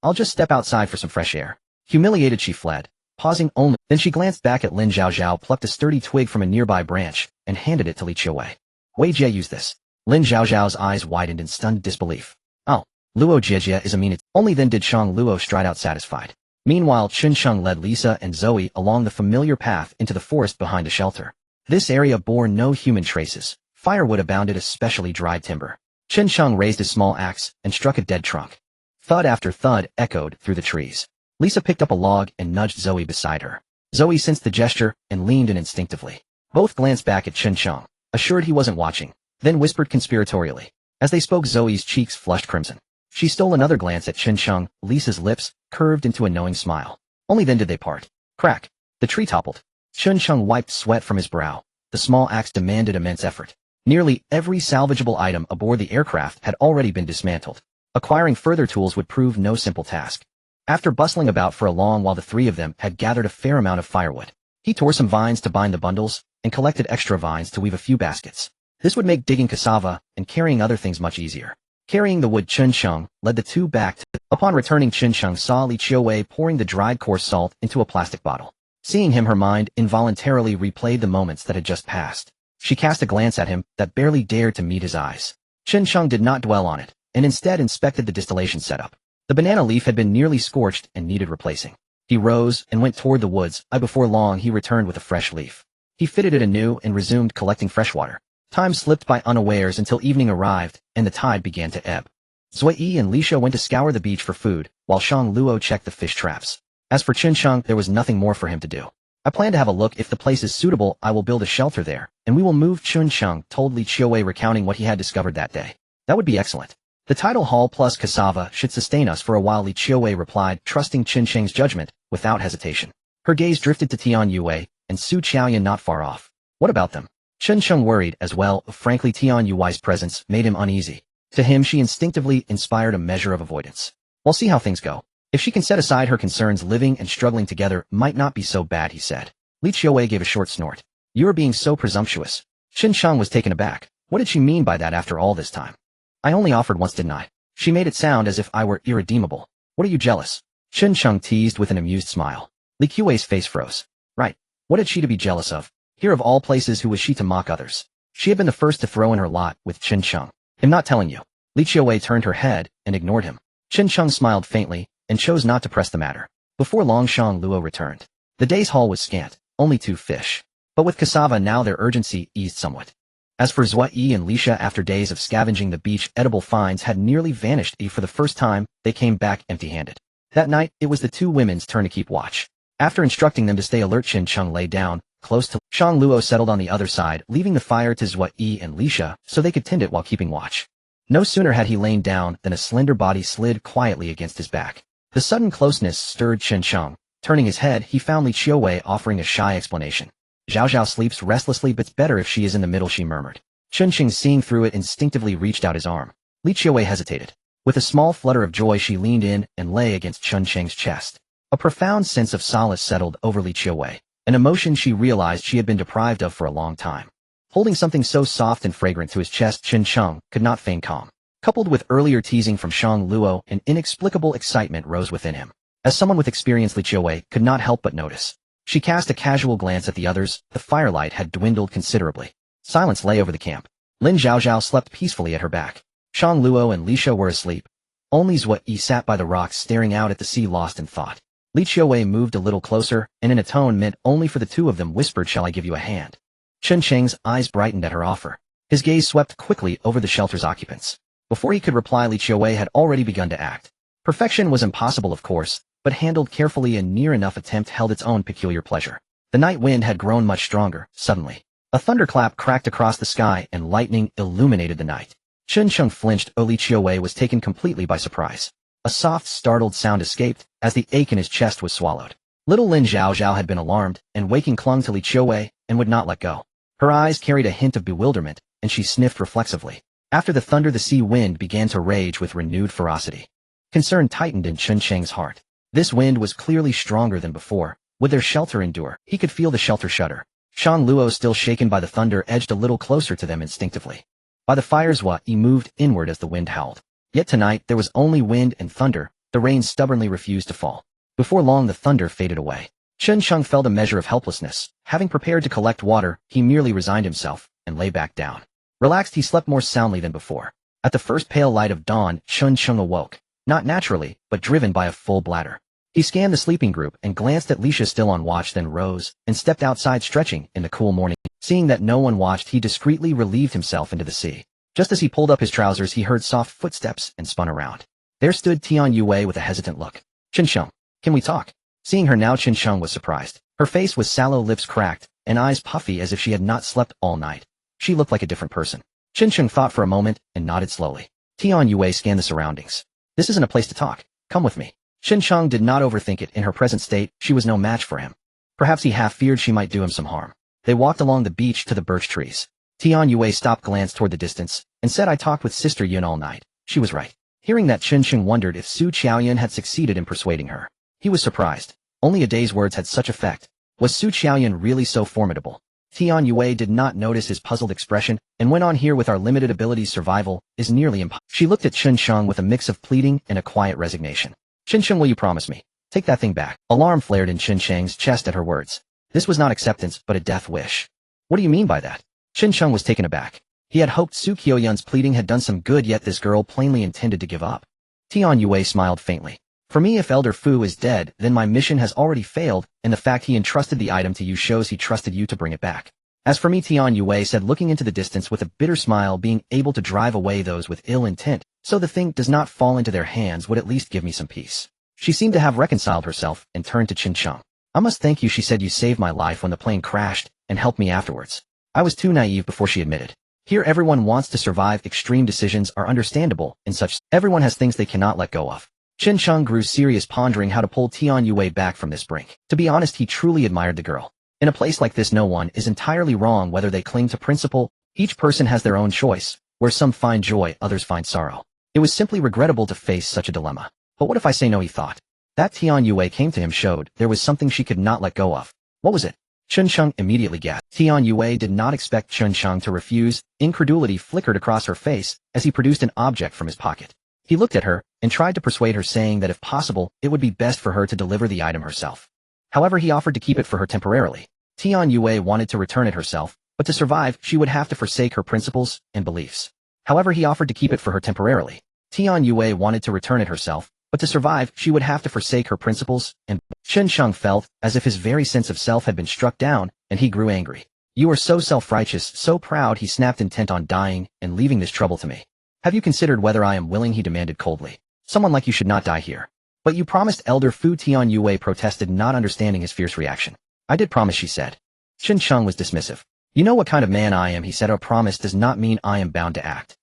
I'll just step outside for some fresh air." Humiliated, she fled, pausing only. Then she glanced back at Lin Zhao, plucked a sturdy twig from a nearby branch, and handed it to Li Qiuwei. "Wei Jie, use this." Lin Zhao's eyes widened in stunned disbelief. "Oh, Luo Jijia is a mean." Only then did Shang Luo stride out satisfied. Meanwhile, Chen Sheng led Lisa and Zoe along the familiar path into the forest behind the shelter. This area bore no human traces. Firewood abounded, especially dried timber. Chen Sheng raised his small axe and struck a dead trunk. Thud after thud echoed through the trees. Lisa picked up a log and nudged Zoe beside her. Zoe sensed the gesture and leaned in instinctively. Both glanced back at Chen Sheng, assured he wasn't watching, then whispered conspiratorially. As they spoke, Zoe's cheeks flushed crimson. She stole another glance at Chen Sheng. Lisa's lips curved into a knowing smile. Only then did they part. Crack! The tree toppled. Chen Sheng wiped sweat from his brow. The small axe demanded immense effort. Nearly every salvageable item aboard the aircraft had already been dismantled. Acquiring further tools would prove no simple task. After bustling about for a long while, the 3 of them had gathered a fair amount of firewood. He tore some vines to bind the bundles, and collected extra vines to weave a few baskets. This would make digging cassava and carrying other things much easier. Carrying the wood, Chen Sheng led the 2 back to. Upon returning, Chen Sheng saw Li Qiuwei pouring the dried coarse salt into a plastic bottle. Seeing him, her mind involuntarily replayed the moments that had just passed. She cast a glance at him that barely dared to meet his eyes. Chen Sheng did not dwell on it, and instead inspected the distillation setup. The banana leaf had been nearly scorched and needed replacing. He rose and went toward the woods. Before long, he returned with a fresh leaf. He fitted it anew and resumed collecting fresh water. Time slipped by unawares until evening arrived, and the tide began to ebb. Zoe and Lisha went to scour the beach for food, while Shang Luo checked the fish traps. As for Chen Sheng, there was nothing more for him to do. "I plan to have a look. If the place is suitable, I will build a shelter there, and we will move." Chen Sheng told Li Qiuwei, recounting what he had discovered that day. "That would be excellent. The tidal hall plus cassava should sustain us for a while," Li Qiuwei replied, trusting Chen Sheng's judgment without hesitation. Her gaze drifted to Tian Yue and Su Qiaoyan not far off. "What about them?" Chen Sheng worried as well. Frankly, Tian Yui's presence made him uneasy. To him, she instinctively inspired a measure of avoidance. We'll see how things go. If she can set aside her concerns, living and struggling together might not be so bad, he said. Li Qiuwei gave a short snort. You are being so presumptuous. Chen Sheng was taken aback. What did she mean by that after all this time? I only offered once, didn't I? She made it sound as if I were irredeemable. What are you jealous? Chen Sheng teased with an amused smile. Li Qiuwei's face froze. Right. What had she to be jealous of? Here of all places, who was she to mock others? She had been the first to throw in her lot with Chen Sheng. I'm not telling you. Li Qiuwei turned her head and ignored him. Chen Sheng smiled faintly and chose not to press the matter. Before long, Shang Luo returned. The day's haul was scant, only 2 fish. But with cassava now, their urgency eased somewhat. As for Zhua Yi and Lisha, after days of scavenging the beach, edible finds had nearly vanished. For the first time, they came back empty-handed. That night, it was the 2 women's turn to keep watch. After instructing them to stay alert, Chen Sheng lay down, close to Shang Luo settled on the other side, leaving the fire to Zhua Yi and Lisha so they could tend it while keeping watch. No sooner had he lain down than a slender body slid quietly against his back. The sudden closeness stirred Chen Sheng. Turning his head, he found Li Qiuwei offering a shy explanation. Zhao Zhao sleeps restlessly, but's better if she is in the middle, she murmured. Chen Sheng, seeing through it, instinctively reached out his arm. Li Qiuwei hesitated. With a small flutter of joy, she leaned in and lay against Chen Sheng's chest. A profound sense of solace settled over Li Qiuwei, an emotion she realized she had been deprived of for a long time. Holding something so soft and fragrant to his chest, Chen Sheng could not feign calm. Coupled with earlier teasing from Shang Luo, an inexplicable excitement rose within him. As someone with experience, Li Qiuwei could not help but notice. She cast a casual glance at the others. The firelight had dwindled considerably. Silence lay over the camp. Lin Zhaozhao slept peacefully at her back. Shang Luo and Lisha were asleep. Only Zhua Yi sat by the rocks staring out at the sea, lost in thought. Li Qiuwei moved a little closer, and in a tone meant only for the 2 of them, whispered, "Shall I give you a hand?" Chen Sheng's eyes brightened at her offer. His gaze swept quickly over the shelter's occupants. Before he could reply, Li Qiuwei had already begun to act. Perfection was impossible, of course, but handled carefully, a near enough attempt held its own peculiar pleasure. The night wind had grown much stronger. Suddenly, a thunderclap cracked across the sky and lightning illuminated the night. Chen Sheng flinched. Li Qiuwei was taken completely by surprise. A soft, startled sound escaped as the ache in his chest was swallowed. Little Lin Zhaozhao had been alarmed, and waking clung to Li Qiuwei and would not let go. Her eyes carried a hint of bewilderment, and she sniffed reflexively. After the thunder, the sea wind began to rage with renewed ferocity. Concern tightened in Chen Sheng's heart. This wind was clearly stronger than before. Would their shelter endure? He could feel the shelter shudder. Shang Luo, still shaken by the thunder, edged a little closer to them instinctively. By the fire, Zhua Yi moved inward as the wind howled. Yet tonight there was only wind and thunder. The rain stubbornly refused to fall. Before long, the thunder faded away. Chen Sheng felt a measure of helplessness. Having prepared to collect water, he merely resigned himself and lay back down. Relaxed, he slept more soundly than before. At the first pale light of dawn, Chen Sheng awoke, not naturally, but driven by a full bladder. He scanned the sleeping group and glanced at Lisha, still on watch, then rose and stepped outside, stretching in the cool morning. Seeing that no one watched, he discreetly relieved himself into the sea. Just as he pulled up his trousers, he heard soft footsteps and spun around. There stood Tian Yue with a hesitant look. "Chen Sheng, can we talk?" Seeing her now, Chen Sheng was surprised. Her face was sallow, lips cracked, and eyes puffy as if she had not slept all night. She looked like a different person. Chen Sheng thought for a moment and nodded slowly. Tian Yue scanned the surroundings. "This isn't a place to talk. Come with me." Chen Sheng did not overthink it. In her present state, she was no match for him. Perhaps he half feared she might do him some harm. They walked along the beach to the birch trees. Tian Yue stopped, glanced toward the distance, and said, "I talked with Sister Yun all night. She was right." Hearing that, Chen Sheng wondered if Su Qiaoyun had succeeded in persuading her. He was surprised. Only a day's words had such effect. Was Su Qiaoyun really so formidable? Tian Yue did not notice his puzzled expression, and went on, "Here with our limited abilities, survival is nearly impossible." She looked at Chen Sheng with a mix of pleading and a quiet resignation. "Chen Sheng, will you promise me? Take that thing back." Alarm flared in Chen Sheng's chest at her words. This was not acceptance, but a death wish. "What do you mean by that?" Chen Sheng was taken aback. He had hoped Su Qiaoyun's pleading had done some good, yet this girl plainly intended to give up. Tian Yue smiled faintly. "For me, if Elder Fu is dead, then my mission has already failed, and the fact he entrusted the item to you shows he trusted you to bring it back. As for me," Tian Yue said, looking into the distance with a bitter smile, "being able to drive away those with ill intent, so the thing does not fall into their hands, would at least give me some peace." She seemed to have reconciled herself and turned to Chen Sheng. "I must thank you," she said. "You saved my life when the plane crashed and helped me afterwards." I was too naive before, she admitted. Here everyone wants to survive. Extreme decisions are understandable in such. Everyone has things they cannot let go of. Chen Sheng grew serious, pondering how to pull Tian Yue back from this brink. To be honest, he truly admired the girl. In a place like this, no one is entirely wrong whether they cling to principle. Each person has their own choice, where some find joy, others find sorrow. It was simply regrettable to face such a dilemma. But what if I say no, he thought. That Tian Yue came to him showed there was something she could not let go of. What was it? Chun Sheng immediately gasped. Tian Yue did not expect Chun Sheng to refuse. Incredulity flickered across her face as he produced an object from his pocket. He looked at her and tried to persuade her, saying that if possible, it would be best for her to deliver the item herself. However, he offered to keep it for her temporarily. Tian Yue wanted to return it herself, but to survive, she would have to forsake her principles and beliefs. However, he offered to keep it for her temporarily. Tian Yue wanted to return it herself, but to survive, she would have to forsake her principles and Chun Sheng felt as if his very sense of self had been struck down, and he grew angry. You are so self-righteous, so proud, he snapped, intent on dying and leaving this trouble to me. Have you considered whether I am willing, he demanded coldly. Someone like you should not die here. But you promised, Elder Fu. Tian Yue protested, not understanding his fierce reaction. I did promise, she said. Chun Sheng was dismissive. You know what kind of man I am, he said. A promise does not mean I am bound to act.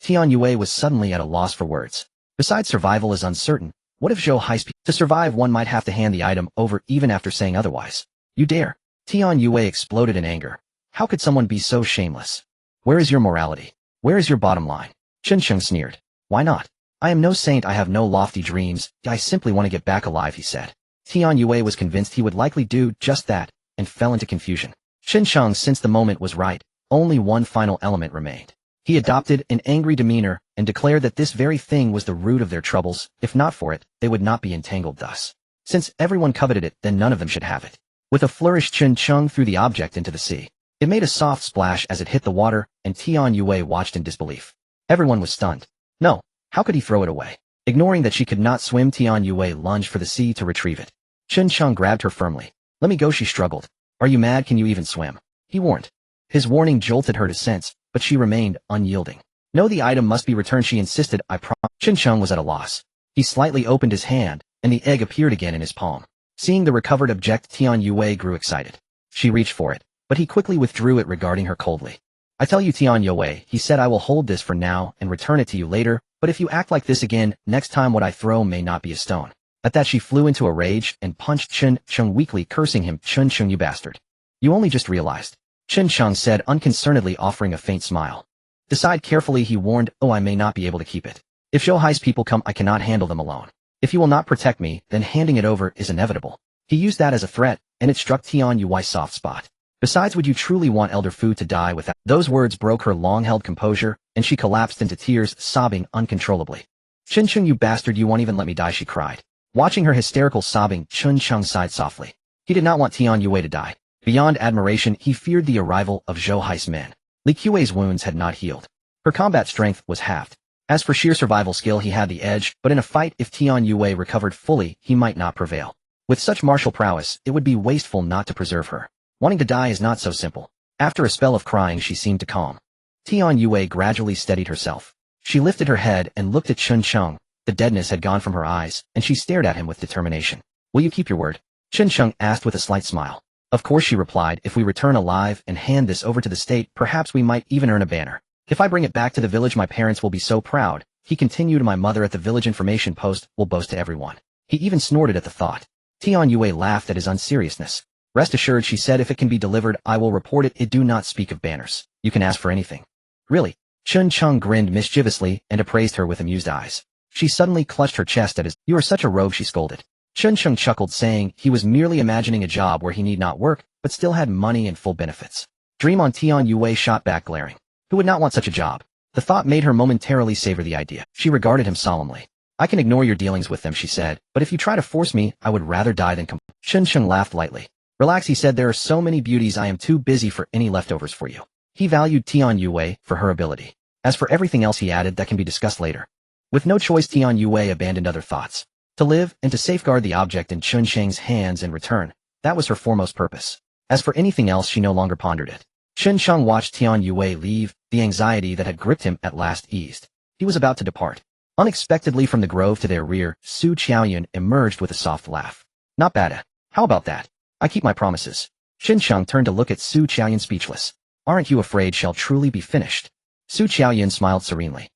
Tian Yue was suddenly at a loss for words. Besides, survival is uncertain. What if Zhou Hai's to survive, one might have to hand the item over even after saying otherwise. You dare? Tian Yue exploded in anger. How could someone be so shameless? Where is your morality? Where is your bottom line? Chun Sheng sneered. Why not? I am no saint, I have no lofty dreams, I simply want to get back alive, he said. Tian Yue was convinced he would likely do just that, and fell into confusion. Chun Sheng sensed the moment was right, only one final element remained. He adopted an angry demeanor and declared that this very thing was the root of their troubles. If not for it, they would not be entangled thus. Since everyone coveted it, then none of them should have it. With a flourish, Chun Sheng threw the object into the sea. It made a soft splash as it hit the water, and Tian Yue watched in disbelief. Everyone was stunned. No, how could he throw it away? Ignoring that she could not swim, Tian Yue lunged for the sea to retrieve it. Chun Sheng grabbed her firmly. Let me go, she struggled. Are you mad? Can you even swim? He warned. His warning jolted her to sense, but she remained unyielding. No, the item must be returned, she insisted. I promise. Chun Sheng was at a loss. He slightly opened his hand, and the egg appeared again in his palm. Seeing the recovered object, Tian Yue grew excited. She reached for it, but he quickly withdrew it, regarding her coldly. I tell you, Tian Yue, he said, I will hold this for now and return it to you later, but if you act like this again, next time what I throw may not be a stone. At that, she flew into a rage and punched Chun Sheng weakly, cursing him. Chun Sheng, you bastard. You only just realized. Chun Sheng said unconcernedly, offering a faint smile. Decide carefully, he warned. Oh, I may not be able to keep it. If Zhou Hai's people come, I cannot handle them alone. If you will not protect me, then handing it over is inevitable. He used that as a threat, and it struck Tian Yue's soft spot. Besides, would you truly want Elder Fu to die without? Those words broke her long-held composure, and she collapsed into tears, sobbing uncontrollably. Chun Sheng, you bastard, you won't even let me die, she cried. Watching her hysterical sobbing, Chun Sheng sighed softly. He did not want Tian Yue to die. Beyond admiration, he feared the arrival of Zhou Hai's men. Li Qiui's wounds had not healed. Her combat strength was halved. As for sheer survival skill, he had the edge, but in a fight, if Tian Yue recovered fully, he might not prevail. With such martial prowess, it would be wasteful not to preserve her. Wanting to die is not so simple. After a spell of crying, she seemed to calm. Tian Yue gradually steadied herself. She lifted her head and looked at Chun Sheng. The deadness had gone from her eyes, and she stared at him with determination. Will you keep your word? Chun Sheng asked with a slight smile. Of course, she replied. If we return alive and hand this over to the state, perhaps we might even earn a banner. If I bring it back to the village, my parents will be so proud. He continued, my mother at the village information post will boast to everyone. He even snorted at the thought. Tian Yue laughed at his unseriousness. Rest assured, she said, if it can be delivered, I will report it. It do not speak of banners. You can ask for anything. Really? Chun Sheng grinned mischievously and appraised her with amused eyes. She suddenly clutched her chest at his. You are such a rogue, she scolded. Chun Sheng chuckled, saying he was merely imagining a job where he need not work, but still had money and full benefits. Dream on. Tian Yue shot back, glaring. Who would not want such a job? The thought made her momentarily savor the idea. She regarded him solemnly. I can ignore your dealings with them, she said, but if you try to force me, I would rather die than complain. Chun Sheng laughed lightly. Relax, he said, there are so many beauties, I am too busy for any leftovers for you. He valued Tian Yue for her ability. As for everything else, he added, that can be discussed later. With no choice, Tian Yue abandoned other thoughts. To live and to safeguard the object in Chun Sheng's hands in return, that was her foremost purpose. As for anything else, she no longer pondered it. Chun Sheng watched Tian Yue leave, the anxiety that had gripped him at last eased. He was about to depart. Unexpectedly from the grove to their rear, Su Qiaoyun emerged with a soft laugh. Not bad. How about that? I keep my promises. Chun Sheng turned to look at Su Qiaoyun, speechless. Aren't you afraid shall truly be finished? Su Qiaoyun smiled serenely.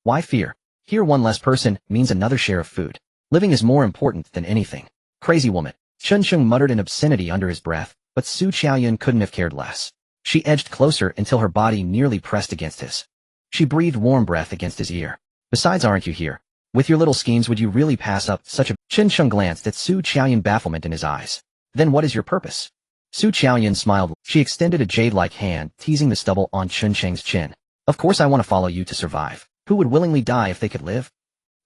Why fear? Here one less person means another share of food. Living is more important than anything. Crazy woman. Chun Sheng muttered an obscenity under his breath, but Su Qiaoyun couldn't have cared less. She edged closer until her body nearly pressed against his. She breathed warm breath against his ear. Besides, aren't you here? With your little schemes, would you really pass up such a— Chun Sheng glanced at Su Qiaoyun, bafflement in his eyes. Then what is your purpose? Su Qiaoyun smiled. She extended a jade-like hand, teasing the stubble on Chun Sheng's chin. Of course I want to follow you to survive. Who would willingly die if they could live?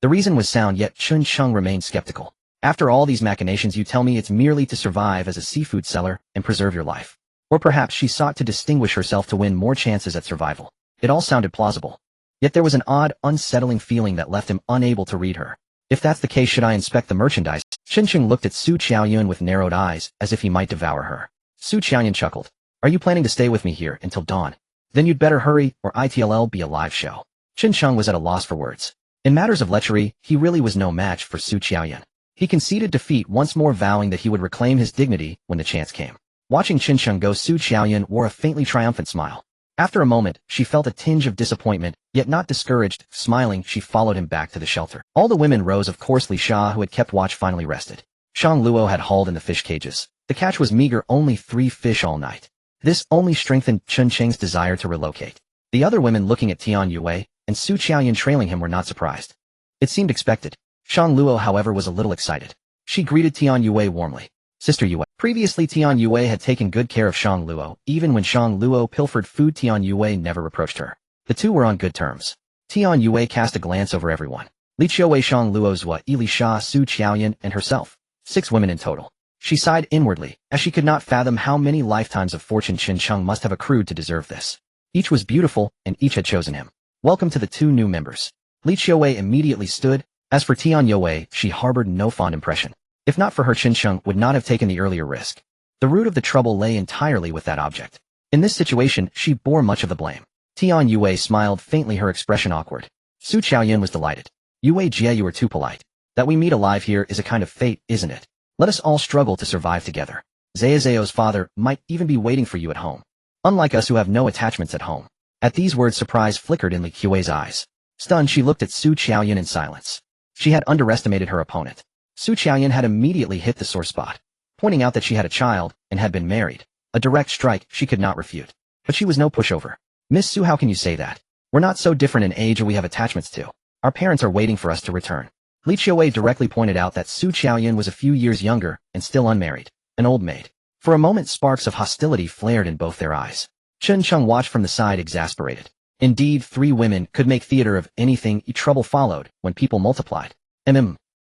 The reason was sound, yet Chun Sheng remained skeptical. After all these machinations, you tell me it's merely to survive as a seafood seller and preserve your life. Or perhaps she sought to distinguish herself to win more chances at survival. It all sounded plausible. Yet there was an odd, unsettling feeling that left him unable to read her. If that's the case, should I inspect the merchandise? Chun Sheng looked at Su Qiaoyun with narrowed eyes, as if he might devour her. Su Qiaoyun chuckled. Are you planning to stay with me here until dawn? Then you'd better hurry, or it'll be a live show. Chun Sheng was at a loss for words. In matters of lechery, he really was no match for Su Qiaoyun. He conceded defeat, once more vowing that he would reclaim his dignity when the chance came. Watching Chun Sheng go, Su Qiaoyun wore a faintly triumphant smile. After a moment, she felt a tinge of disappointment, yet not discouraged. Smiling, she followed him back to the shelter. All the women rose. Of course, Li Sha, who had kept watch, finally rested. Shang Luo had hauled in the fish cages. The catch was meager, only 3 fish all night. This only strengthened Chun Sheng's desire to relocate. The other women, looking at Tian Yue and Su Qiaoyun trailing him, were not surprised. It seemed expected. Shang Luo, however, was a little excited. She greeted Tian Yue warmly. Sister Yue. Previously, Tian Yue had taken good care of Shang Luo. Even when Shang Luo pilfered food, Tian Yue never reproached her. The two were on good terms. Tian Yue cast a glance over everyone. Li Qiuwei, Shang Luo's Wa, Li Sha, Su Qiaoyun, and herself. 6 women in total. She sighed inwardly, as she could not fathom how many lifetimes of fortune Chun Sheng must have accrued to deserve this. Each was beautiful, and each had chosen him. Welcome to the 2 new members. Li Qiuwei immediately stood. As for Tian Yue, she harbored no fond impression. If not for her, Chun Sheng would not have taken the earlier risk. The root of the trouble lay entirely with that object. In this situation, she bore much of the blame. Tian Yue smiled faintly, her expression awkward. Su Qiaoyun was delighted. Yue Jie, you are too polite. That we meet alive here is a kind of fate, isn't it? Let us all struggle to survive together. Zheo's father might even be waiting for you at home. Unlike us who have no attachments at home. At these words, surprise flickered in Li Qiuwei's eyes. Stunned, she looked at Su Qiaoyun in silence. She had underestimated her opponent. Su Qiaoyun had immediately hit the sore spot, pointing out that she had a child and had been married. A direct strike she could not refute. But she was no pushover. Miss Su, how can you say that? We're not so different in age, or we have attachments too. Our parents are waiting for us to return. Li Qiuwei directly pointed out that Su Qiaoyun was a few years younger and still unmarried, an old maid. For a moment, sparks of hostility flared in both their eyes. Chun Sheng watched from the side, exasperated. Indeed, 3 women could make theater of anything. Trouble followed when people multiplied.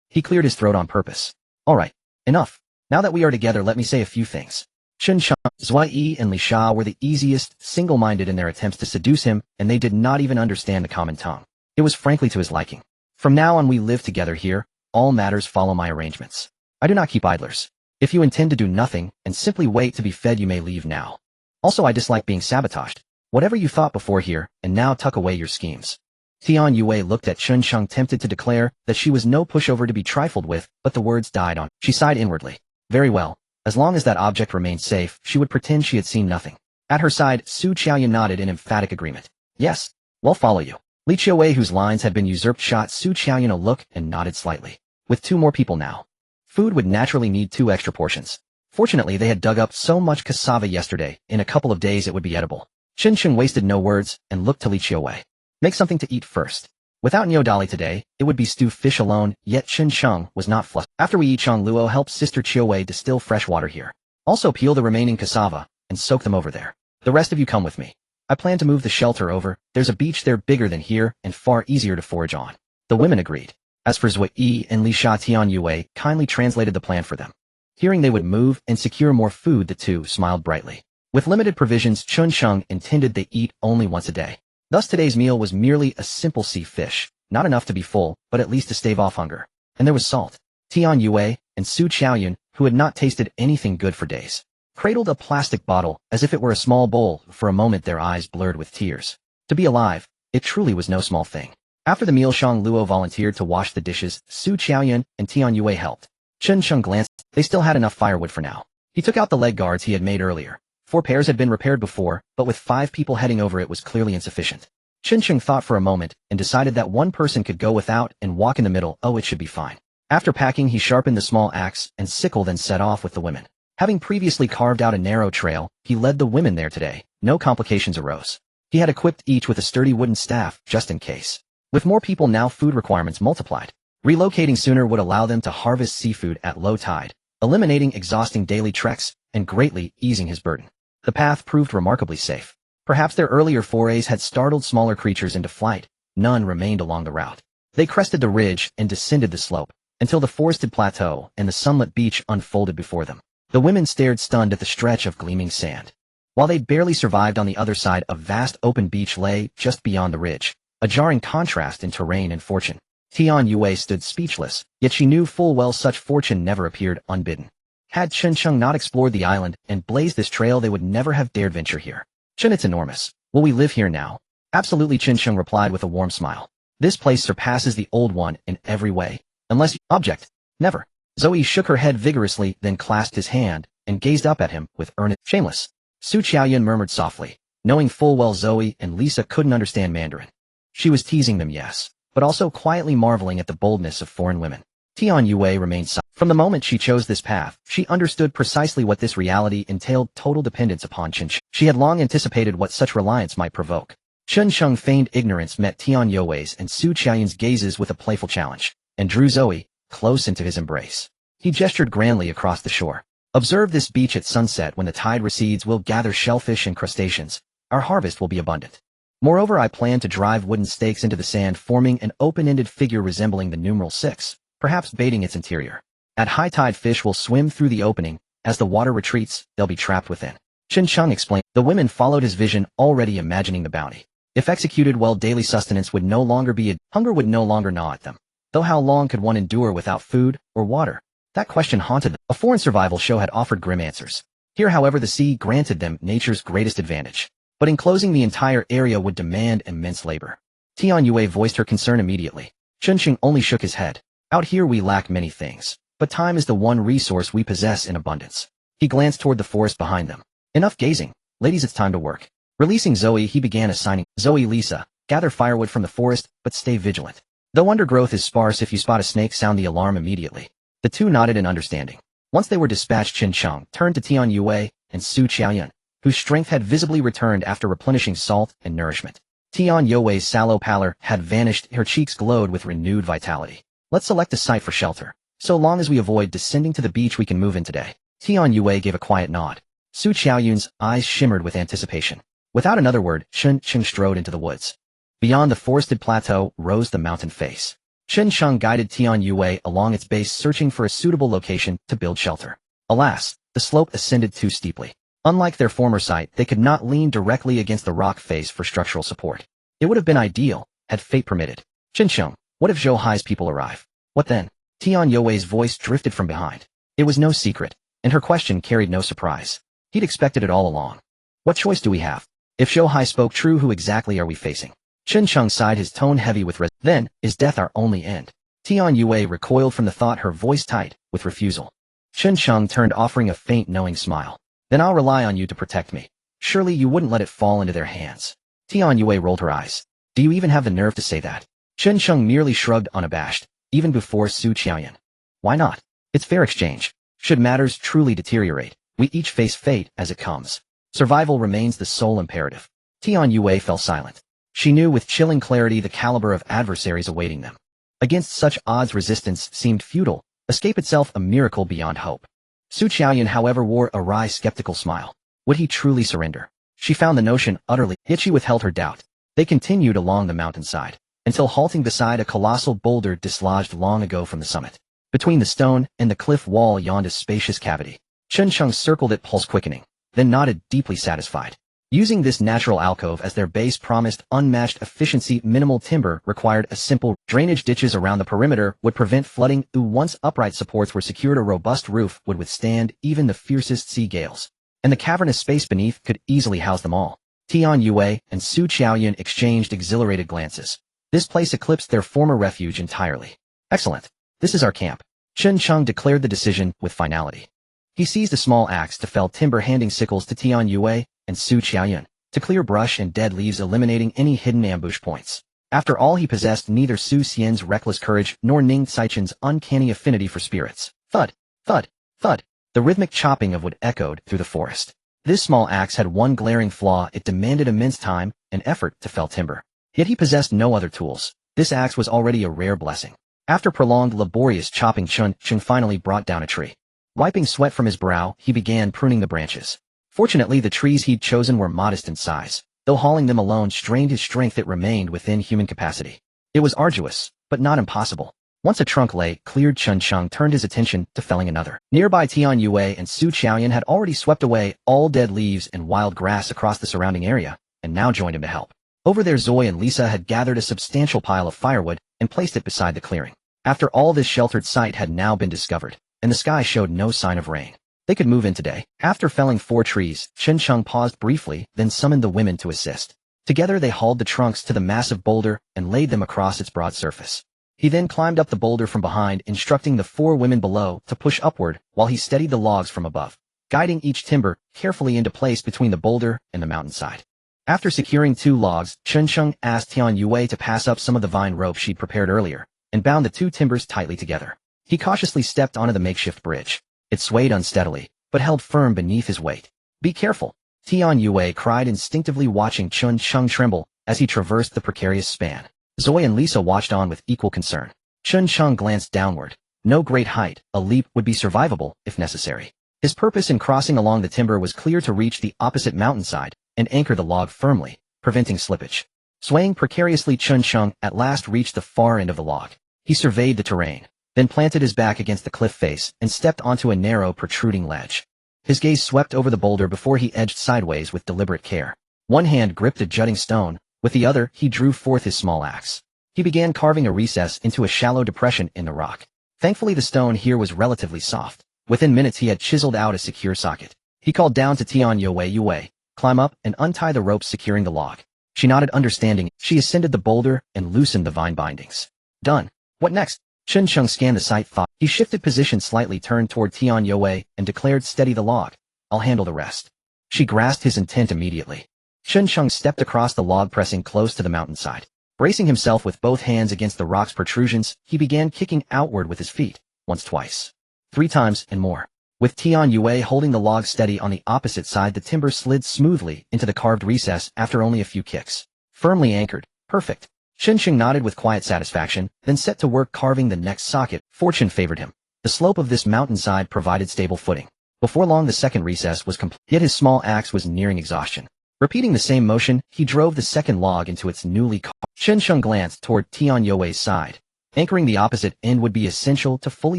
He cleared his throat on purpose. All right, enough. Now that we are together, let me say a few things. Chun Sheng, Zhuai Yi, and Li Sha were the easiest, single-minded in their attempts to seduce him, and they did not even understand the common tongue. It was frankly to his liking. From now on, we live together here. All matters follow my arrangements. I do not keep idlers. If you intend to do nothing and simply wait to be fed, you may leave now. Also, I dislike being sabotaged. Whatever you thought before here, and now tuck away your schemes. Tian Yue looked at Chun Sheng, tempted to declare that she was no pushover to be trifled with, but the words died on. She sighed inwardly. Very well. As long as that object remained safe, she would pretend she had seen nothing. At her side, Su Qiaoyun nodded in emphatic agreement. Yes, we'll follow you. Li Qiuwei, whose lines had been usurped, shot Su Qiaoyun a look and nodded slightly. With 2 more people now. Food would naturally need 2 extra portions. Fortunately, they had dug up so much cassava yesterday, in a couple of days it would be edible. Chun Sheng wasted no words and looked to Li Qiuwei. Make something to eat first. Without Niodali today, it would be stew fish alone, yet Chun Sheng was not flustered. After we eat, Shang Luo helped Sister Qiuwei distill fresh water here. Also peel the remaining cassava and soak them over there. The rest of you come with me. I plan to move the shelter over. There's a beach there bigger than here and far easier to forage on. The women agreed. As for Zui Yi and Li Sha, Tian Yue kindly translated the plan for them. Hearing they would move and secure more food, the 2 smiled brightly. With limited provisions, Chun Sheng intended they eat only once a day. Thus today's meal was merely a simple sea fish, not enough to be full, but at least to stave off hunger. And there was salt. Tian Yue and Su Qiaoyun, who had not tasted anything good for days, cradled a plastic bottle as if it were a small bowl. For a moment their eyes blurred with tears. To be alive, it truly was no small thing. After the meal, Shang Luo volunteered to wash the dishes. Su Qiaoyun and Tian Yue helped. Chun Sheng glanced. They still had enough firewood for now. He took out the leg guards he had made earlier. 4 pairs had been repaired before, but with 5 people heading over it was clearly insufficient. Chun Sheng thought for a moment and decided that 1 person could go without and walk in the middle. Oh, it should be fine. After packing, he sharpened the small axe and sickle, then set off with the women. Having previously carved out a narrow trail, he led the women there today. No complications arose. He had equipped each with a sturdy wooden staff, just in case. With more people now, food requirements multiplied. Relocating sooner would allow them to harvest seafood at low tide, eliminating exhausting daily treks and greatly easing his burden. The path proved remarkably safe. Perhaps their earlier forays had startled smaller creatures into flight. None remained along the route. They crested the ridge and descended the slope, until the forested plateau and the sunlit beach unfolded before them. The women stared stunned at the stretch of gleaming sand. While they barely survived on the other side, a vast open beach lay just beyond the ridge, a jarring contrast in terrain and fortune. Tian Yue stood speechless, yet she knew full well such fortune never appeared unbidden. Had Chen Cheng not explored the island and blazed this trail, they would never have dared venture here. Chen, it's enormous. Will we live here now? Absolutely, Chen Cheng replied with a warm smile. This place surpasses the old one in every way. Unless you object. Never. Zoe shook her head vigorously, then clasped his hand and gazed up at him with earnest. Shameless. Su Qiaoyun murmured softly, knowing full well Zoe and Lisa couldn't understand Mandarin. She was teasing them, yes, but also quietly marveling at the boldness of foreign women. Tian Yue remained silent. From the moment she chose this path, she understood precisely what this reality entailed: total dependence upon Chen Cheng. She had long anticipated what such reliance might provoke. Chen Cheng feigned ignorance met Tian Yue's and Su Qiaoyun's gazes with a playful challenge, and drew Zoe close into his embrace. He gestured grandly across the shore. Observe this beach at sunset. When the tide recedes, we'll gather shellfish and crustaceans. Our harvest will be abundant. Moreover, I plan to drive wooden stakes into the sand, forming an open-ended figure resembling the numeral 6, perhaps baiting its interior. At high tide, fish will swim through the opening. As the water retreats, they'll be trapped within. Chen Cheng explained. The women followed his vision, already imagining the bounty. If executed well, daily sustenance would no longer be hunger would no longer gnaw at them. Though how long could one endure without food or water? That question haunted them. A foreign survival show had offered grim answers. Here, however, the sea granted them nature's greatest advantage. But enclosing the entire area would demand immense labor. Tian Yue voiced her concern immediately. Chen Cheng only shook his head. Out here we lack many things, but time is the one resource we possess in abundance. He glanced toward the forest behind them. Enough gazing. Ladies, it's time to work. Releasing Zoe, he began assigning Zoe, Lisa, gather firewood from the forest, but stay vigilant. Though undergrowth is sparse, if you spot a snake, sound the alarm immediately. The two nodded in understanding. Once they were dispatched, Chen Cheng turned to Tian Yue and Su Qiaoyun, whose strength had visibly returned after replenishing salt and nourishment. Tian Yue's sallow pallor had vanished, her cheeks glowed with renewed vitality. Let's select a site for shelter. So long as we avoid descending to the beach, we can move in today. Tian Yue gave a quiet nod. Su Qiaoyun's eyes shimmered with anticipation. Without another word, Chen Cheng strode into the woods. Beyond the forested plateau rose the mountain face. Chen Cheng guided Tian Yue along its base, searching for a suitable location to build shelter. Alas, the slope ascended too steeply. Unlike their former site, they could not lean directly against the rock face for structural support. It would have been ideal, had fate permitted. Chen Cheng, what if Zhou Hai's people arrive? What then? Tian Yue's voice drifted from behind. It was no secret, and her question carried no surprise. He'd expected it all along. What choice do we have? If Zhou Hai spoke true, who exactly are we facing? Chen Cheng sighed, his tone heavy with Then, is death our only end? Tian Yue recoiled from the thought, her voice tight with refusal. Chen Cheng turned, offering a faint, knowing smile. Then I'll rely on you to protect me. Surely you wouldn't let it fall into their hands. Tian Yue rolled her eyes. Do you even have the nerve to say that? Chen Cheng merely shrugged, unabashed, even before Su Qiaoyun. Why not? It's fair exchange. Should matters truly deteriorate, we each face fate as it comes. Survival remains the sole imperative. Tian Yue fell silent. She knew with chilling clarity the caliber of adversaries awaiting them. Against such odds, resistance seemed futile, escape itself a miracle beyond hope. Su Qiaoyun, however, wore a wry, skeptical smile. Would he truly surrender? She found the notion utterly, yet she withheld her doubt. They continued along the mountainside, until halting beside a colossal boulder dislodged long ago from the summit. Between the stone and the cliff wall yawned a spacious cavity. Chen Cheng circled it, pulse quickening, then nodded, deeply satisfied. Using this natural alcove as their base promised unmatched efficiency. Minimal timber required, a simple drainage ditches around the perimeter would prevent flooding. Once upright supports were secured, a robust roof would withstand even the fiercest sea gales. And the cavernous space beneath could easily house them all. Tian Yue and Su Qiaoyun exchanged exhilarated glances. This place eclipsed their former refuge entirely. Excellent. This is our camp. Chen Cheng declared the decision with finality. He seized a small axe to fell timber, handing sickles to Tian Yue and Su Qiaoyun to clear brush and dead leaves, eliminating any hidden ambush points. After all, he possessed neither Su Xian's reckless courage nor Ning Saichen's uncanny affinity for spirits. Thud, thud, thud. The rhythmic chopping of wood echoed through the forest. This small axe had one glaring flaw: it demanded immense time and effort to fell timber. Yet he possessed no other tools. This axe was already a rare blessing. After prolonged laborious chopping, Chun finally brought down a tree. Wiping sweat from his brow, he began pruning the branches. Fortunately, the trees he'd chosen were modest in size. Though hauling them alone strained his strength, it remained within human capacity. It was arduous, but not impossible. Once a trunk lay cleared, Chun turned his attention to felling another. Nearby, Tian Yue and Su Qiaoyan had already swept away all dead leaves and wild grass across the surrounding area, and now joined him to help. Over there, Zoe and Lisa had gathered a substantial pile of firewood and placed it beside the clearing. After all, this sheltered site had now been discovered, and the sky showed no sign of rain. They could move in today. After felling 4 trees, Chun paused briefly, then summoned the women to assist. Together they hauled the trunks to the massive boulder and laid them across its broad surface. He then climbed up the boulder from behind, instructing the 4 women below to push upward while he steadied the logs from above, guiding each timber carefully into place between the boulder and the mountainside. After securing 2 logs, Chun asked Tian Yue to pass up some of the vine rope she'd prepared earlier, and bound the 2 timbers tightly together. He cautiously stepped onto the makeshift bridge. It swayed unsteadily, but held firm beneath his weight. "Be careful," Tian Yue cried instinctively, watching Chun tremble as he traversed the precarious span. Zoe and Lisa watched on with equal concern. Chun glanced downward. No great height, a leap would be survivable if necessary. His purpose in crossing along the timber was clear: to reach the opposite mountainside and anchor the log firmly, preventing slippage. Swaying precariously, Chun at last reached the far end of the log. He surveyed the terrain, then planted his back against the cliff face and stepped onto a narrow, protruding ledge. His gaze swept over the boulder before he edged sideways with deliberate care. One hand gripped a jutting stone, with the other he drew forth his small axe. He began carving a recess into a shallow depression in the rock. Thankfully, the stone here was relatively soft. Within minutes he had chiseled out a secure socket. He called down to Tian Yue, "Climb up and untie the ropes securing the log." She nodded understanding. She ascended the boulder and loosened the vine bindings. Done. What next? Chun scanned the site. He shifted position slightly, turned toward Tian Yue, and declared, "Steady the log. I'll handle the rest." She grasped his intent immediately. Chun stepped across the log, pressing close to the mountainside. Bracing himself with both hands against the rock's protrusions, he began kicking outward with his feet, once, twice, 3 times, and more. With Tian Yue holding the log steady on the opposite side, the timber slid smoothly into the carved recess after only a few kicks. Firmly anchored. Perfect. Chun nodded with quiet satisfaction, then set to work carving the next socket. Fortune favored him. The slope of this mountainside provided stable footing. Before long, the second recess was complete, yet his small axe was nearing exhaustion. Repeating the same motion, he drove the second log into its newly carved. Chun glanced toward Tian Yue's side. Anchoring the opposite end would be essential to fully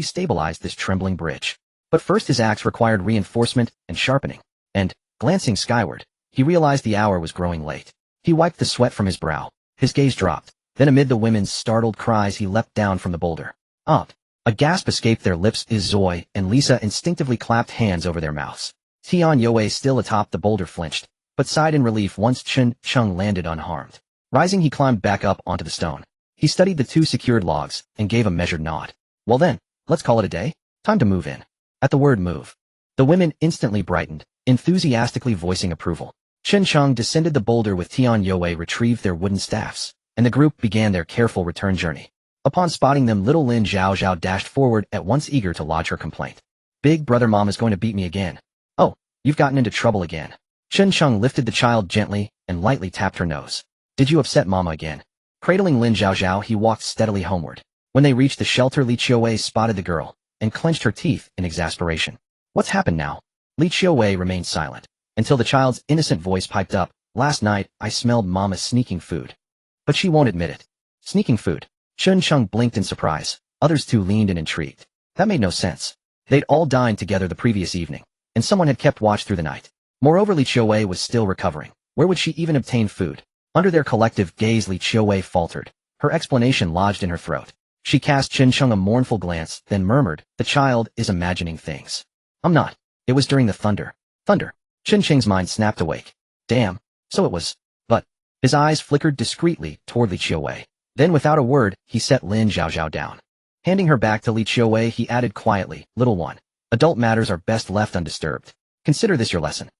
stabilize this trembling bridge. But first, his axe required reinforcement and sharpening. And, glancing skyward, he realized the hour was growing late. He wiped the sweat from his brow. His gaze dropped. Then, amid the women's startled cries, he leapt down from the boulder. Up! A gasp escaped their lips as Zoe and Lisa instinctively clapped hands over their mouths. Tian Yue, still atop the boulder, flinched, but sighed in relief once Chun landed unharmed. Rising, he climbed back up onto the stone. He studied the 2 secured logs and gave a measured nod. "Well then, let's call it a day. Time to move in." At the word "move," the women instantly brightened, enthusiastically voicing approval. Chun descended the boulder with Tian Yue retrieved their wooden staffs, and the group began their careful return journey. Upon spotting them, little Lin Zhao dashed forward, at once eager to lodge her complaint. "Big brother, Mom is going to beat me again." "Oh, you've gotten into trouble again." Chun lifted the child gently and lightly tapped her nose. "Did you upset Mama again?" Cradling Lin Zhao, he walked steadily homeward. When they reached the shelter, Li Qiuwei spotted the girl and clenched her teeth in exasperation. "What's happened now?" Li Qiuwei remained silent until the child's innocent voice piped up. "Last night, I smelled Mama sneaking food." But she won't admit it. Sneaking food? Chun blinked in surprise. Others too leaned in, intrigued. That made no sense. They'd all dined together the previous evening, and someone had kept watch through the night. Moreover, Li Qiuwei was still recovering. Where would she even obtain food? Under their collective gaze, Li Qiuwei faltered. Her explanation lodged in her throat. She cast Chun a mournful glance, then murmured, "The child is imagining things." "I'm not. It was during the thunder." "Thunder?" Chun mind snapped awake. "Damn. So it was." But his eyes flickered discreetly toward Li Qiuwei. Then, without a word, he set Lin Zhao down. Handing her back to Li Qiuwei, he added quietly, "Little one, adult matters are best left undisturbed. Consider this your lesson.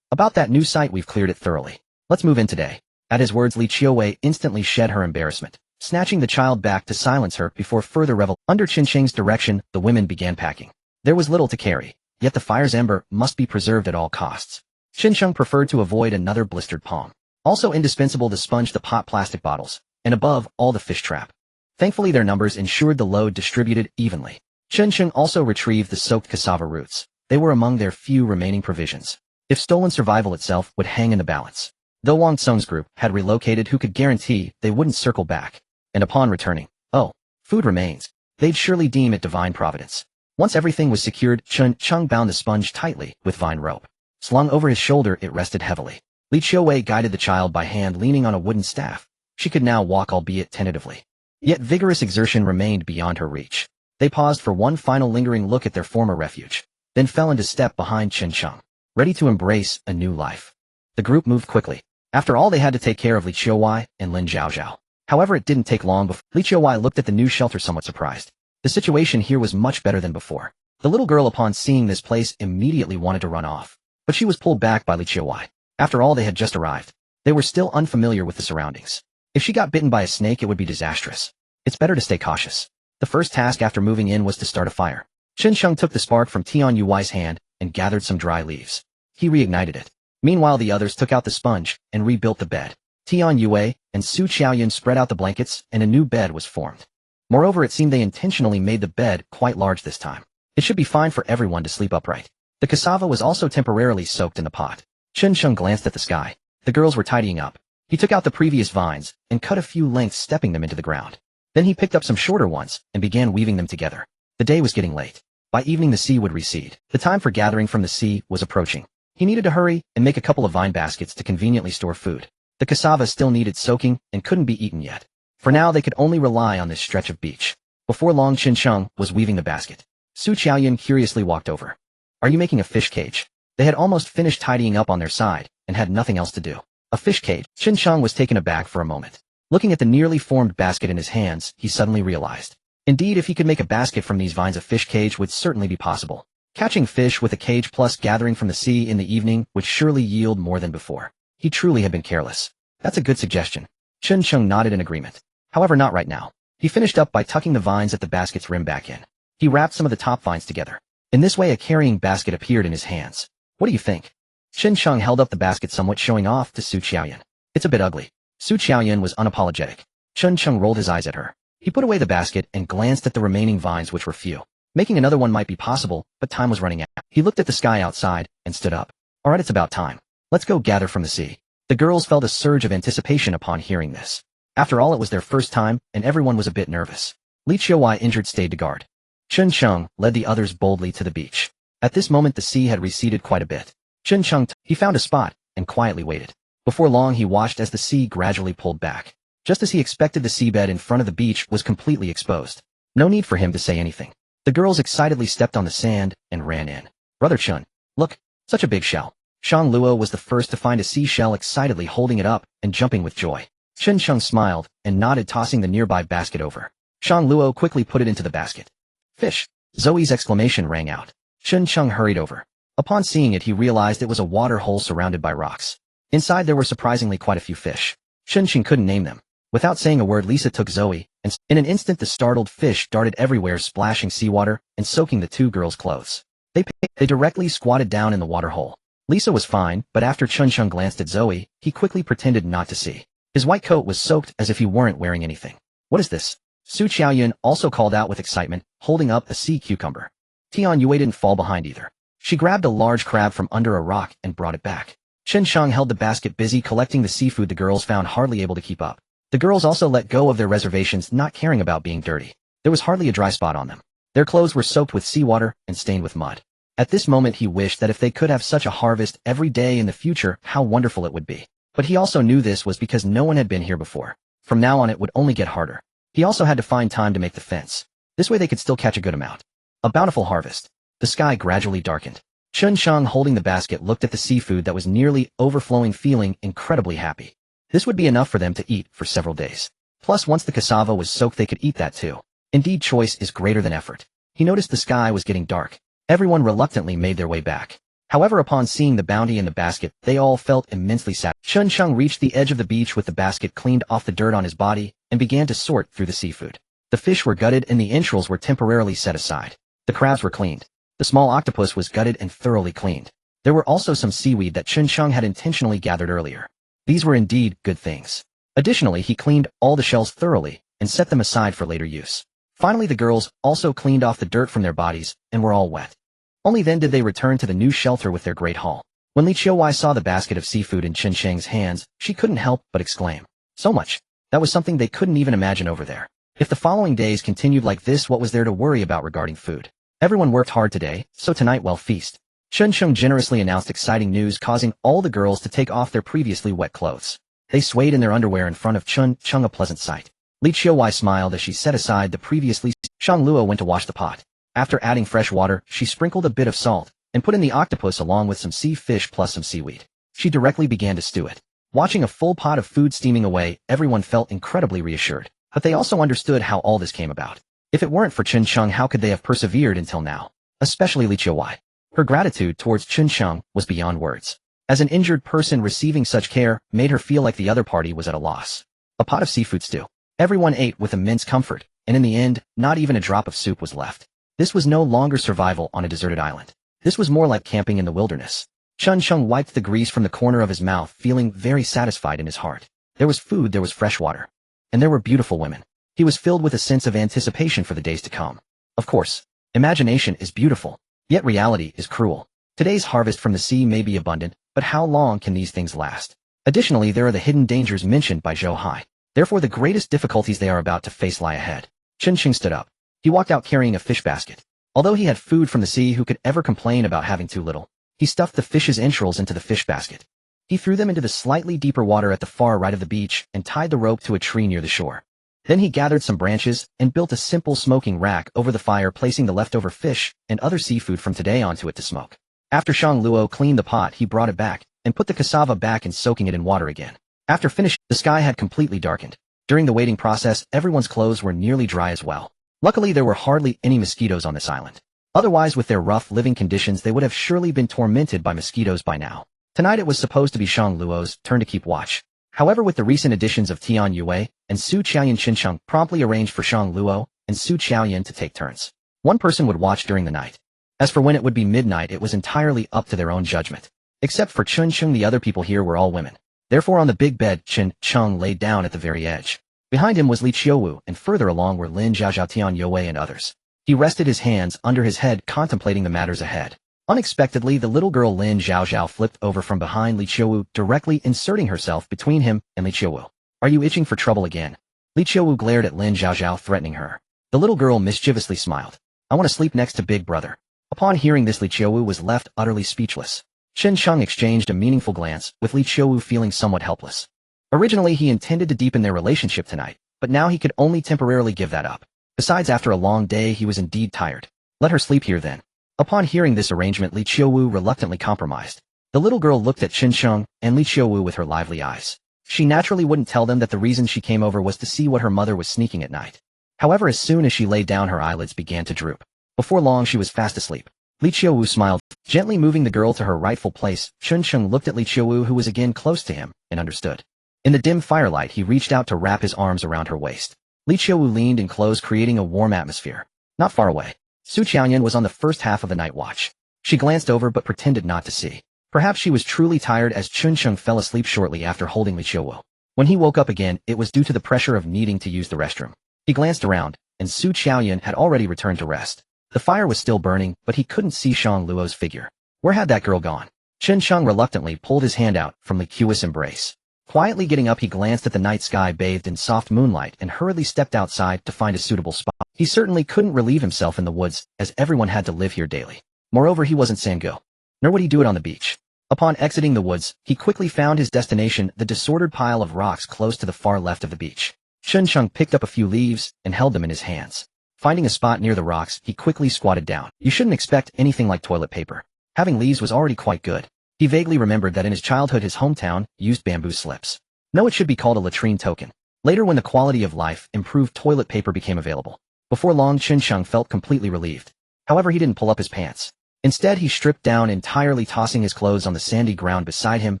About that new site, we've cleared it thoroughly. Let's move in today." At his words, Li Qiuwei instantly shed her embarrassment, snatching the child back to silence her before further revel. Under Qin Sheng's direction, the women began packing. There was little to carry, yet the fire's ember must be preserved at all costs. Qin Sheng preferred to avoid another blistered palm. Also indispensable to sponge the pot plastic bottles, and above all the fish trap. Thankfully their numbers ensured the load distributed evenly. Qin Sheng also retrieved the soaked cassava roots. They were among their few remaining provisions. If stolen, survival itself would hang in the balance. Though Wang Tsung's group had relocated, who could guarantee they wouldn't circle back? And upon returning, oh, food remains. They'd surely deem it divine providence. Once everything was secured, Qin Sheng bound the sponge tightly with vine rope. Slung over his shoulder, it rested heavily. Li Qiuwei guided the child by hand, leaning on a wooden staff. She could now walk, albeit tentatively. Yet vigorous exertion remained beyond her reach. They paused for one final lingering look at their former refuge, then fell into step behind Qin Sheng, ready to embrace a new life. The group moved quickly. After all, they had to take care of Li Qiuwei and Lin Zhaozhao. However, it didn't take long before Li Qiuwei looked at the new shelter somewhat surprised. The situation here was much better than before. The little girl, upon seeing this place, immediately wanted to run off. But she was pulled back by Li Qiuwei. After all, they had just arrived. They were still unfamiliar with the surroundings. If she got bitten by a snake, it would be disastrous. It's better to stay cautious. The first task after moving in was to start a fire. Qin Sheng took the spark from Tian Yuai's hand and gathered some dry leaves. He reignited it. Meanwhile, the others took out the sponge and rebuilt the bed. Tian Yue and Su Qiaoyun spread out the blankets, and a new bed was formed. Moreover, it seemed they intentionally made the bed quite large this time. It should be fine for everyone to sleep upright. The cassava was also temporarily soaked in the pot. Qin Sheng glanced at the sky. The girls were tidying up. He took out the previous vines and cut a few lengths, stepping them into the ground. Then he picked up some shorter ones and began weaving them together. The day was getting late. By evening, the sea would recede. The time for gathering from the sea was approaching. He needed to hurry and make a couple of vine baskets to conveniently store food. The cassava still needed soaking and couldn't be eaten yet. For now, they could only rely on this stretch of beach. Before long, Qin Sheng was weaving the basket. Su Qiaoyun curiously walked over. "Are you making a fish cage?" They had almost finished tidying up on their side and had nothing else to do. A fish cage? Qin Sheng was taken aback for a moment. Looking at the nearly formed basket in his hands, he suddenly realized. Indeed, if he could make a basket from these vines, a fish cage would certainly be possible. Catching fish with a cage plus gathering from the sea in the evening would surely yield more than before. He truly had been careless. That's a good suggestion. Qin Sheng nodded in agreement. However, not right now. He finished up by tucking the vines at the basket's rim back in. He wrapped some of the top vines together. In this way, a carrying basket appeared in his hands. What do you think? Qin Sheng held up the basket, somewhat showing off to Su Qiaoyun. It's a bit ugly. Su Qiaoyun was unapologetic. Qin Sheng rolled his eyes at her. He put away the basket and glanced at the remaining vines, which were few. Making another one might be possible, but time was running out. He looked at the sky outside and stood up. All right, it's about time. Let's go gather from the sea. The girls felt a surge of anticipation upon hearing this. After all, it was their first time, and everyone was a bit nervous. Li Qiuwei, injured, stayed to guard. Qin Sheng led the others boldly to the beach. At this moment, the sea had receded quite a bit. Qin Sheng, he found a spot and quietly waited. Before long, he watched as the sea gradually pulled back. Just as he expected, the seabed in front of the beach was completely exposed. No need for him to say anything. The girls excitedly stepped on the sand and ran in. "Brother Chun, look, such a big shell." Shang Luo was the first to find a seashell, excitedly holding it up and jumping with joy. Qin Sheng smiled and nodded, tossing the nearby basket over. Shang Luo quickly put it into the basket. "Fish!" Zoe's exclamation rang out. Qin Sheng hurried over. Upon seeing it, he realized it was a water hole surrounded by rocks. Inside there were surprisingly quite a few fish. Qin Sheng couldn't name them. Without saying a word, Lisa took Zoe, and in an instant the startled fish darted everywhere, splashing seawater and soaking the two girls' clothes. They directly squatted down in the water hole. Lisa was fine, but after Qin Sheng glanced at Zoe, he quickly pretended not to see. His white coat was soaked as if he weren't wearing anything. "What is this?" Su Qiaoyun also called out with excitement, holding up a sea cucumber. Tian Yue didn't fall behind either. She grabbed a large crab from under a rock and brought it back. Qin Sheng held the basket, busy collecting the seafood the girls found, hardly able to keep up. The girls also let go of their reservations, not caring about being dirty. There was hardly a dry spot on them. Their clothes were soaked with seawater and stained with mud. At this moment, he wished that if they could have such a harvest every day in the future, how wonderful it would be. But he also knew this was because no one had been here before. From now on, it would only get harder. He also had to find time to make the fence. This way they could still catch a good amount. A bountiful harvest. The sky gradually darkened. Qin Sheng, holding the basket, looked at the seafood that was nearly overflowing, feeling incredibly happy. This would be enough for them to eat for several days. Plus, once the cassava was soaked, they could eat that too. Indeed, choice is greater than effort. He noticed the sky was getting dark. Everyone reluctantly made their way back. However, upon seeing the bounty in the basket, they all felt immensely sad. Chun Chung reached the edge of the beach with the basket cleaned off the dirt on his body and began to sort through the seafood. The fish were gutted and the entrails were temporarily set aside. The crabs were cleaned. The small octopus was gutted and thoroughly cleaned. There were also some seaweed that Chun Chung had intentionally gathered earlier. These were indeed good things. Additionally, he cleaned all the shells thoroughly and set them aside for later use. Finally, the girls also cleaned off the dirt from their bodies and were all wet. Only then did they return to the new shelter with their great haul. When Li Qiuwei saw the basket of seafood in Chen Sheng's hands, she couldn't help but exclaim, "So much! That was something they couldn't even imagine over there." If the following days continued like this, what was there to worry about regarding food? Everyone worked hard today, so tonight we'll feast. Chen Sheng generously announced exciting news, causing all the girls to take off their previously wet clothes. They swayed in their underwear in front of Chen Sheng, a pleasant sight. Li Qiuwei smiled as she set aside the previously. Shang Luo went to wash the pot. After adding fresh water, she sprinkled a bit of salt and put in the octopus along with some sea fish plus some seaweed. She directly began to stew it. Watching a full pot of food steaming away, everyone felt incredibly reassured. But they also understood how all this came about. If it weren't for Chen Sheng, how could they have persevered until now? Especially Li Qiuwei. Her gratitude towards Chen Sheng was beyond words. As an injured person, receiving such care made her feel like the other party was at a loss. A pot of seafood stew. Everyone ate with immense comfort, and in the end, not even a drop of soup was left. This was no longer survival on a deserted island. This was more like camping in the wilderness. Chen Sheng wiped the grease from the corner of his mouth, feeling very satisfied in his heart. There was food, there was fresh water. And there were beautiful women. He was filled with a sense of anticipation for the days to come. Of course, imagination is beautiful, yet reality is cruel. Today's harvest from the sea may be abundant, but how long can these things last? Additionally, there are the hidden dangers mentioned by Zhou Hai. Therefore, the greatest difficulties they are about to face lie ahead. Chen Sheng stood up. He walked out carrying a fish basket. Although he had food from the sea, who could ever complain about having too little? He stuffed the fish's entrails into the fish basket. He threw them into the slightly deeper water at the far right of the beach and tied the rope to a tree near the shore. Then he gathered some branches and built a simple smoking rack over the fire, placing the leftover fish and other seafood from today onto it to smoke. After Shang Luo cleaned the pot, he brought it back and put the cassava back and soaking it in water again. After finishing, the sky had completely darkened. During the waiting process, everyone's clothes were nearly dry as well. Luckily, there were hardly any mosquitoes on this island. Otherwise, with their rough living conditions, they would have surely been tormented by mosquitoes by now. Tonight it was supposed to be Shang Luo's turn to keep watch. However, with the recent additions of Tian Yue and Su Qiaoyan, Chen Sheng promptly arranged for Shang Luo and Su Qiaoyan to take turns. One person would watch during the night. As for when it would be midnight, it was entirely up to their own judgment. Except for Chen Sheng, the other people here were all women. Therefore, on the big bed, Chen Sheng laid down at the very edge. Behind him was Li Qiuwu, and further along were Lin Zhaozhao, Tian Yue, and others. He rested his hands under his head, contemplating the matters ahead. Unexpectedly, the little girl Lin Zhaozhao flipped over from behind Li Qiuwu, directly inserting herself between him and Li Qiuwu. "Are you itching for trouble again?" Li Qiuwu glared at Lin Zhaozhao, threatening her. The little girl mischievously smiled. "I want to sleep next to Big Brother." Upon hearing this, Li Qiuwu was left utterly speechless. Chen Sheng exchanged a meaningful glance, with Li Qiuwu feeling somewhat helpless. Originally, he intended to deepen their relationship tonight, but now he could only temporarily give that up. Besides, after a long day, he was indeed tired. Let her sleep here then. Upon hearing this arrangement, Li Qiuwu reluctantly compromised. The little girl looked at Chen Sheng and Li Qiuwu with her lively eyes. She naturally wouldn't tell them that the reason she came over was to see what her mother was sneaking at night. However, as soon as she lay down, her eyelids began to droop. Before long, she was fast asleep. Li Qiuwu smiled, gently moving the girl to her rightful place. Chen Sheng looked at Li Qiuwu, who was again close to him, and understood. In the dim firelight, he reached out to wrap his arms around her waist. Li Qiuwu leaned in close, creating a warm atmosphere. Not far away, Su Qiaoyan was on the first half of the night watch. She glanced over but pretended not to see. Perhaps she was truly tired, as Chen Sheng fell asleep shortly after holding Li Qiuwu. When he woke up again, it was due to the pressure of needing to use the restroom. He glanced around, and Su Qiaoyan had already returned to rest. The fire was still burning, but he couldn't see Shang Luo's figure. Where had that girl gone? Chen Sheng reluctantly pulled his hand out from Li Qiuwu's embrace. Quietly getting up, he glanced at the night sky bathed in soft moonlight and hurriedly stepped outside to find a suitable spot. He certainly couldn't relieve himself in the woods, as everyone had to live here daily. Moreover, he wasn't Sango. Nor would he do it on the beach. Upon exiting the woods, he quickly found his destination, the disordered pile of rocks close to the far left of the beach. Chen Sheng picked up a few leaves and held them in his hands. Finding a spot near the rocks, he quickly squatted down. You shouldn't expect anything like toilet paper. Having leaves was already quite good. He vaguely remembered that in his childhood his hometown used bamboo slips. No, it should be called a latrine token. Later, when the quality of life improved, toilet paper became available. Before long, Chen Sheng felt completely relieved. However, he didn't pull up his pants. Instead, he stripped down entirely, tossing his clothes on the sandy ground beside him,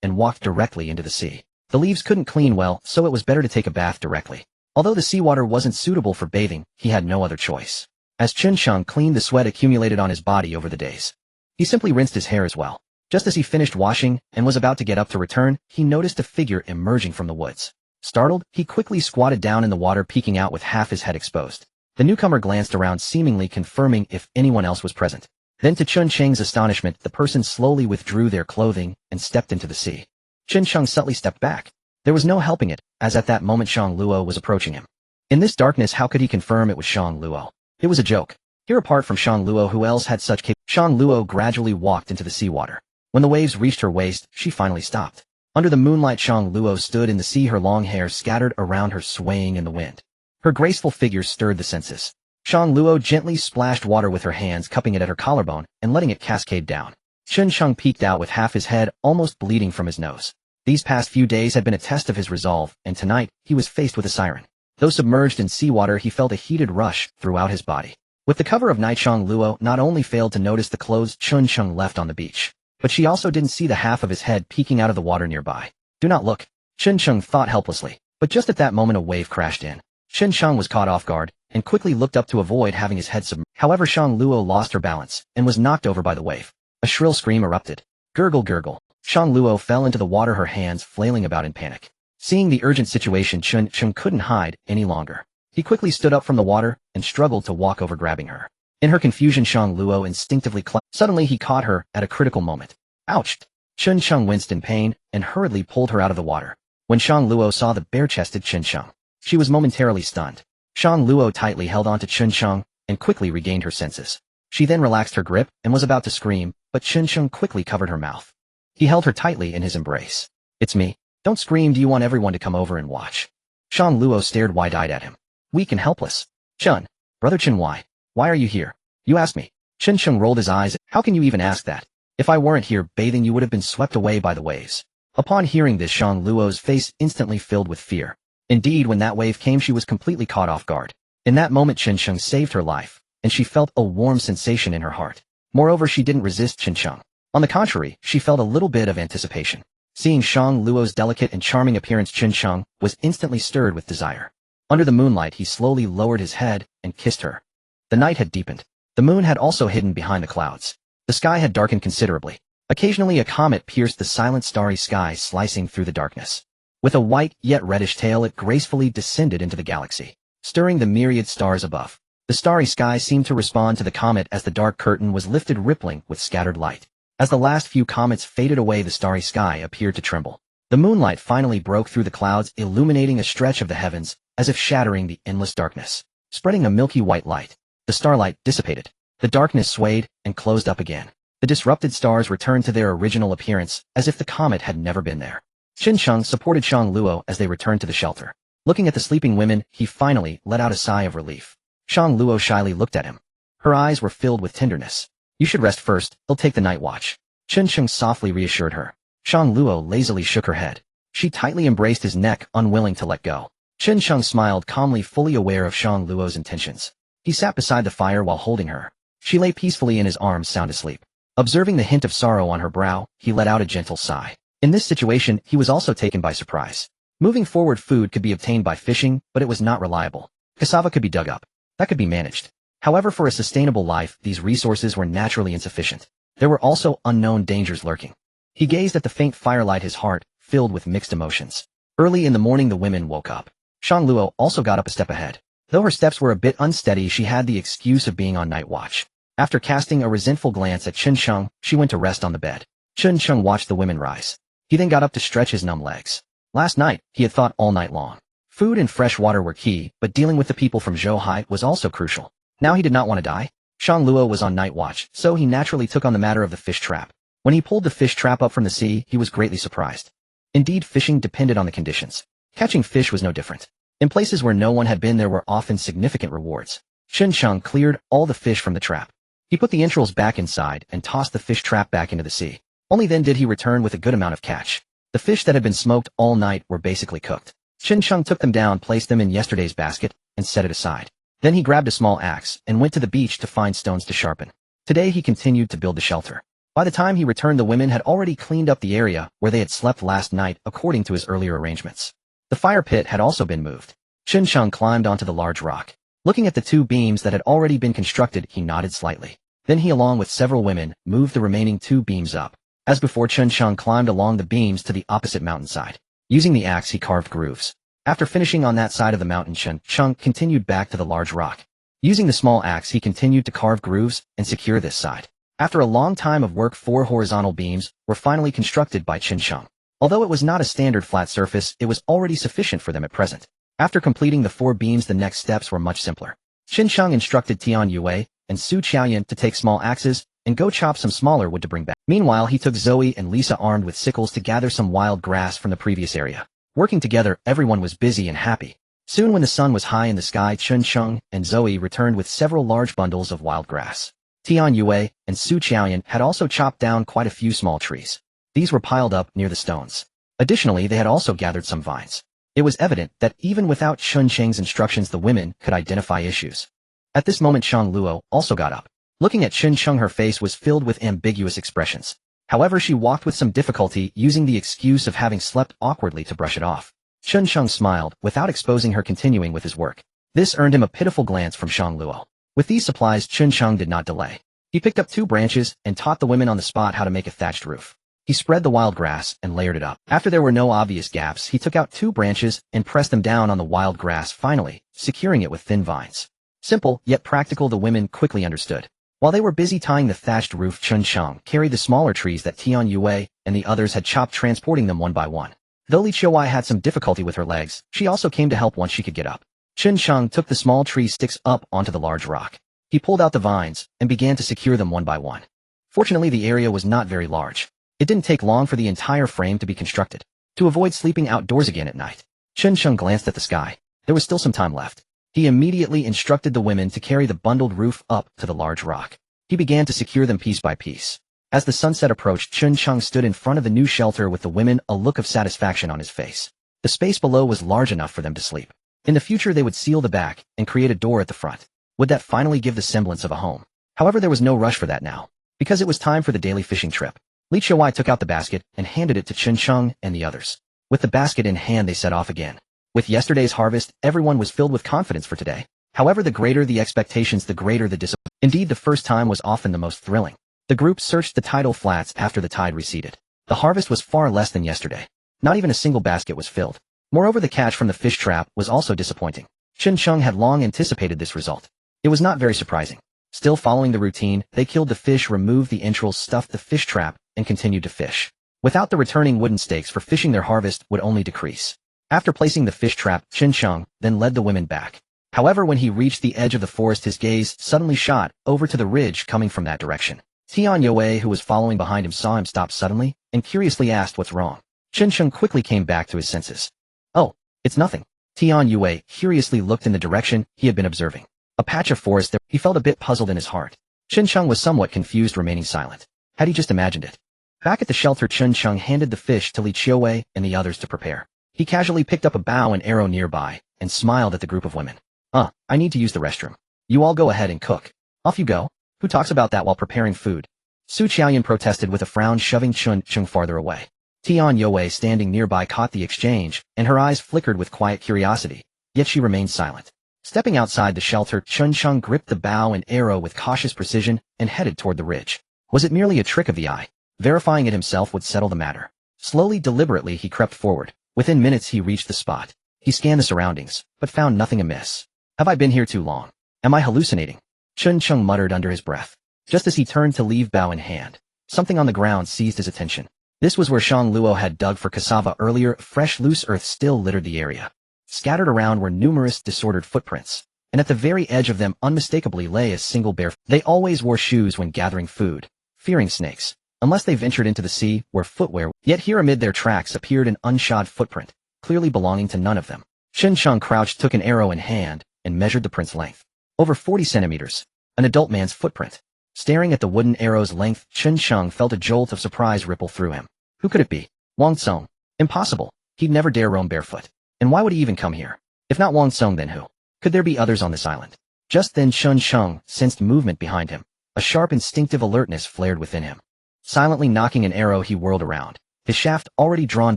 and walked directly into the sea. The leaves couldn't clean well, so it was better to take a bath directly. Although the seawater wasn't suitable for bathing, he had no other choice. As Chun-Sheng cleaned the sweat accumulated on his body over the days, he simply rinsed his hair as well. Just as he finished washing and was about to get up to return, he noticed a figure emerging from the woods. Startled, he quickly squatted down in the water, peeking out with half his head exposed. The newcomer glanced around, seemingly confirming if anyone else was present. Then, to Chun-Sheng's astonishment, the person slowly withdrew their clothing and stepped into the sea. Chun-Sheng subtly stepped back. There was no helping it, as at that moment Shang Luo was approaching him. In this darkness, how could he confirm it was Shang Luo? It was a joke. Here, apart from Shang Luo, who else had such capability? Shang Luo gradually walked into the seawater. When the waves reached her waist, she finally stopped. Under the moonlight, Shang Luo stood in the sea, her long hair scattered around her, swaying in the wind. Her graceful figure stirred the senses. Shang Luo gently splashed water with her hands, cupping it at her collarbone and letting it cascade down. Chun-Sheng peeked out with half his head, almost bleeding from his nose. These past few days had been a test of his resolve, and tonight, he was faced with a siren. Though submerged in seawater, he felt a heated rush throughout his body. With the cover of night, Shang Luo not only failed to notice the clothes Chun-Sheng left on the beach, but she also didn't see the half of his head peeking out of the water nearby. Do not look, Chun-Sheng thought helplessly. But just at that moment, a wave crashed in. Chun-Sheng was caught off guard and quickly looked up to avoid having his head submerged. However, Shang Luo lost her balance and was knocked over by the wave. A shrill scream erupted. Gurgle, gurgle. Shang Luo fell into the water, her hands flailing about in panic. Seeing the urgent situation, Chun-Sheng couldn't hide any longer. He quickly stood up from the water and struggled to walk over, grabbing her. In her confusion, Shang Luo instinctively clutched. Suddenly, he caught her at a critical moment. Ouch! Chun-Sheng winced in pain and hurriedly pulled her out of the water. When Shang Luo saw the bare-chested Chun-Sheng, she was momentarily stunned. Shang Luo tightly held onto Chun-Sheng and quickly regained her senses. She then relaxed her grip and was about to scream, but Chun-Sheng quickly covered her mouth. He held her tightly in his embrace. It's me. Don't scream. Do you want everyone to come over and watch? Shang Luo stared wide-eyed at him. Weak and helpless. Chun. Brother Chun, why are you here? You asked me. Chun-Sheng rolled his eyes. How can you even ask that? If I weren't here bathing, you would have been swept away by the waves. Upon hearing this, Shang Luo's face instantly filled with fear. Indeed, when that wave came, she was completely caught off guard. In that moment, Chun-Sheng saved her life, and she felt a warm sensation in her heart. Moreover, she didn't resist Chun-Sheng. On the contrary, she felt a little bit of anticipation. Seeing Shang Luo's delicate and charming appearance, Chun-Sheng was instantly stirred with desire. Under the moonlight, he slowly lowered his head and kissed her. The night had deepened. The moon had also hidden behind the clouds. The sky had darkened considerably. Occasionally, a comet pierced the silent starry sky, slicing through the darkness. With a white yet reddish tail, it gracefully descended into the galaxy, stirring the myriad stars above. The starry sky seemed to respond to the comet as the dark curtain was lifted, rippling with scattered light. As the last few comets faded away, the starry sky appeared to tremble. The moonlight finally broke through the clouds, illuminating a stretch of the heavens, as if shattering the endless darkness, spreading a milky white light. The starlight dissipated. The darkness swayed and closed up again. The disrupted stars returned to their original appearance, as if the comet had never been there. Chun-Sheng supported Shang Luo as they returned to the shelter. Looking at the sleeping women, he finally let out a sigh of relief. Shang Luo shyly looked at him. Her eyes were filled with tenderness. You should rest first, he'll take the night watch. Chun-Sheng softly reassured her. Shang Luo lazily shook her head. She tightly embraced his neck, unwilling to let go. Chun-Sheng smiled calmly, fully aware of Shang Luo's intentions. He sat beside the fire while holding her. She lay peacefully in his arms, sound asleep. Observing the hint of sorrow on her brow, he let out a gentle sigh. In this situation, he was also taken by surprise. Moving forward, food could be obtained by fishing, but it was not reliable. Cassava could be dug up. That could be managed. However, for a sustainable life, these resources were naturally insufficient. There were also unknown dangers lurking. He gazed at the faint firelight, his heart filled with mixed emotions. Early in the morning, the women woke up. Shang Luo also got up a step ahead. Though her steps were a bit unsteady, she had the excuse of being on night watch. After casting a resentful glance at Chun-Sheng, she went to rest on the bed. Chun-Sheng watched the women rise. He then got up to stretch his numb legs. Last night, he had thought all night long. Food and fresh water were key, but dealing with the people from Zhouhai was also crucial. Now he did not want to die. Shang Luo was on night watch, so he naturally took on the matter of the fish trap. When he pulled the fish trap up from the sea, he was greatly surprised. Indeed, fishing depended on the conditions. Catching fish was no different. In places where no one had been, there were often significant rewards. Chun-Sheng cleared all the fish from the trap. He put the entrails back inside and tossed the fish trap back into the sea. Only then did he return with a good amount of catch. The fish that had been smoked all night were basically cooked. Chun-Sheng took them down, placed them in yesterday's basket, and set it aside. Then he grabbed a small axe and went to the beach to find stones to sharpen. Today he continued to build the shelter. By the time he returned, the women had already cleaned up the area where they had slept last night according to his earlier arrangements. The fire pit had also been moved. Chun Sheng climbed onto the large rock. Looking at the 2 beams that had already been constructed, he nodded slightly. Then he, along with several women, moved the remaining 2 beams up. As before, Chun Sheng climbed along the beams to the opposite mountainside. Using the axe, he carved grooves. After finishing on that side of the mountain, Chun Sheng continued back to the large rock. Using the small axe, he continued to carve grooves and secure this side. After a long time of work, 4 horizontal beams were finally constructed by Chun Sheng. Although it was not a standard flat surface, it was already sufficient for them at present. After completing the 4 beams, the next steps were much simpler. Chun Sheng instructed Tian Yue and Su Qiaoyan to take small axes and go chop some smaller wood to bring back. Meanwhile, he took Zoe and Lisa armed with sickles to gather some wild grass from the previous area. Working together, everyone was busy and happy. Soon, when the sun was high in the sky, Chun Sheng and Zoe returned with several large bundles of wild grass. Tian Yue and Su Qiaoyan had also chopped down quite a few small trees. These were piled up near the stones. Additionally, they had also gathered some vines. It was evident that even without Chun Sheng's instructions, the women could identify issues. At this moment, Shang Luo also got up. Looking at Chun Sheng, her face was filled with ambiguous expressions. However, she walked with some difficulty, using the excuse of having slept awkwardly to brush it off. Chun Sheng smiled, without exposing her, continuing with his work. This earned him a pitiful glance from Shang Luo. With these supplies, Chun Sheng did not delay. He picked up 2 branches and taught the women on the spot how to make a thatched roof. He spread the wild grass and layered it up. After there were no obvious gaps, he took out 2 branches and pressed them down on the wild grass, finally securing it with thin vines. Simple, yet practical, the women quickly understood. While they were busy tying the thatched roof, Chun Sheng carried the smaller trees that Tian Yue and the others had chopped, transporting them one by one. Though Li Qiuwei had some difficulty with her legs, she also came to help once she could get up. Chun Sheng took the small tree sticks up onto the large rock. He pulled out the vines and began to secure them one by one. Fortunately, the area was not very large. It didn't take long for the entire frame to be constructed. To avoid sleeping outdoors again at night, Chun Sheng glanced at the sky. There was still some time left. He immediately instructed the women to carry the bundled roof up to the large rock. He began to secure them piece by piece. As the sunset approached, Chun Sheng stood in front of the new shelter with the women, a look of satisfaction on his face. The space below was large enough for them to sleep. In the future, they would seal the back and create a door at the front. Would that finally give the semblance of a home? However, there was no rush for that now, because it was time for the daily fishing trip. Li Qiuwei took out the basket and handed it to Chun Sheng and the others. With the basket in hand, they set off again. With yesterday's harvest, everyone was filled with confidence for today. However, the greater the expectations, the greater the disappointment. Indeed, the first time was often the most thrilling. The group searched the tidal flats after the tide receded. The harvest was far less than yesterday. Not even a single basket was filled. Moreover, the catch from the fish trap was also disappointing. Chun Sheng had long anticipated this result. It was not very surprising. Still following the routine, they killed the fish, removed the entrails, stuffed the fish trap, and continued to fish. Without the returning wooden stakes for fishing, their harvest would only decrease. After placing the fish trap, Chun Sheng then led the women back. However, when he reached the edge of the forest, his gaze suddenly shot over to the ridge coming from that direction. Tian Yue, who was following behind him, saw him stop suddenly and curiously asked what's wrong. Chun Sheng quickly came back to his senses. Oh, it's nothing. Tian Yue curiously looked in the direction he had been observing. A patch of forest there. He felt a bit puzzled in his heart. Chun Sheng was somewhat confused, remaining silent. Had he just imagined it? Back at the shelter, Chun Sheng handed the fish to Li Qiuwei and the others to prepare. He casually picked up a bow and arrow nearby and smiled at the group of women. I need to use the restroom. You all go ahead and cook. Off you go. Who talks about that while preparing food? Su Qiaoyan protested with a frown, shoving Chun Sheng farther away. Tian Yue, standing nearby, caught the exchange, and her eyes flickered with quiet curiosity, yet she remained silent. Stepping outside the shelter, Chun Sheng gripped the bow and arrow with cautious precision and headed toward the ridge. Was it merely a trick of the eye? Verifying it himself would settle the matter. Slowly, deliberately, he crept forward. Within minutes, he reached the spot. He scanned the surroundings, but found nothing amiss. Have I been here too long? Am I hallucinating? Chun Sheng muttered under his breath. Just as he turned to leave, bow in hand, something on the ground seized his attention. This was where Shang Luo had dug for cassava earlier. Fresh, loose earth still littered the area. Scattered around were numerous disordered footprints, and at the very edge of them unmistakably lay a single bare foot. They always wore shoes when gathering food, fearing snakes, unless they ventured into the sea where footwear. Yet here amid their tracks appeared an unshod footprint, clearly belonging to none of them. Chun Sheng crouched, took an arrow in hand, and measured the print's length. Over 40 centimeters. An adult man's footprint. Staring at the wooden arrow's length, Chun Sheng felt a jolt of surprise ripple through him. Who could it be? Wang Tsong. Impossible. He'd never dare roam barefoot. And why would he even come here? If not Wang Tsong, then who? Could there be others on this island? Just then Chun Sheng sensed movement behind him. A sharp instinctive alertness flared within him. Silently knocking an arrow, he whirled around, his shaft already drawn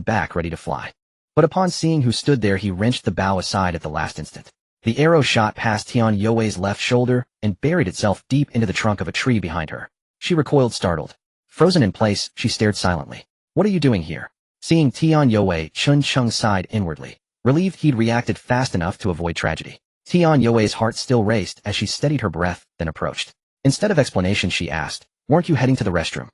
back ready to fly. But upon seeing who stood there, he wrenched the bow aside at the last instant. The arrow shot past Tian Yue's left shoulder and buried itself deep into the trunk of a tree behind her. She recoiled startled. Frozen in place, she stared silently. What are you doing here? Seeing Tian Yue, Chun Cheng sighed inwardly, relieved he'd reacted fast enough to avoid tragedy. Tian Yue's heart still raced as she steadied her breath, then approached. Instead of explanation, she asked, "Weren't you heading to the restroom?"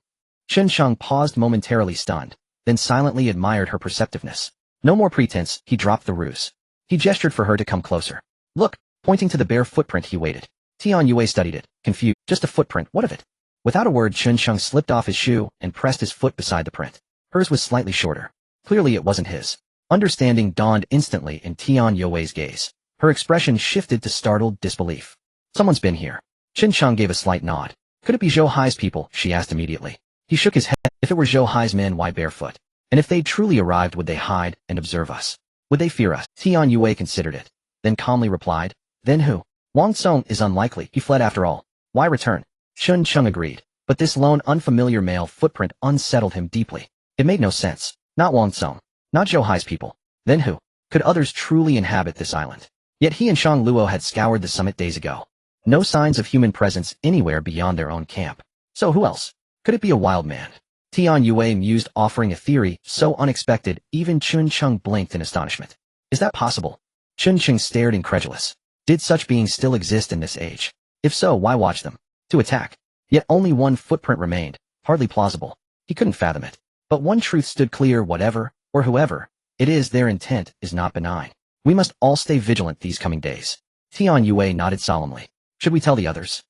Chun Cheng paused momentarily stunned, then silently admired her perceptiveness. No more pretense, he dropped the ruse. He gestured for her to come closer. Look, pointing to the bare footprint, he waited. Tian Yue studied it, confused. Just a footprint, what of it? Without a word, Chun Cheng slipped off his shoe and pressed his foot beside the print. Hers was slightly shorter. Clearly it wasn't his. Understanding dawned instantly in Tian Yue's gaze. Her expression shifted to startled disbelief. Someone's been here. Chun Cheng gave a slight nod. Could it be Zhou Hai's people? She asked immediately. He shook his head. If it were Zhou Hai's men, why barefoot? And if they'd truly arrived, would they hide and observe us? Would they fear us? Tian Yue considered it, then calmly replied, Then who? Wang Song is unlikely. He fled after all. Why return? Chun Cheng agreed, but this lone unfamiliar male footprint unsettled him deeply. It made no sense. Not Wang Song. Not Zhou Hai's people. Then who? Could others truly inhabit this island? Yet he and Shang Luo had scoured the summit days ago. No signs of human presence anywhere beyond their own camp. So who else? Could it be a wild man? Tian Yue mused, offering a theory so unexpected even Chun Cheng blinked in astonishment. Is that possible? Chun Cheng stared incredulous. Did such beings still exist in this age? If so, why watch them? To attack. Yet only one footprint remained, hardly plausible. He couldn't fathom it. But one truth stood clear: whatever, or whoever it is, their intent is not benign. We must all stay vigilant these coming days. Tian Yue nodded solemnly. Should we tell the others?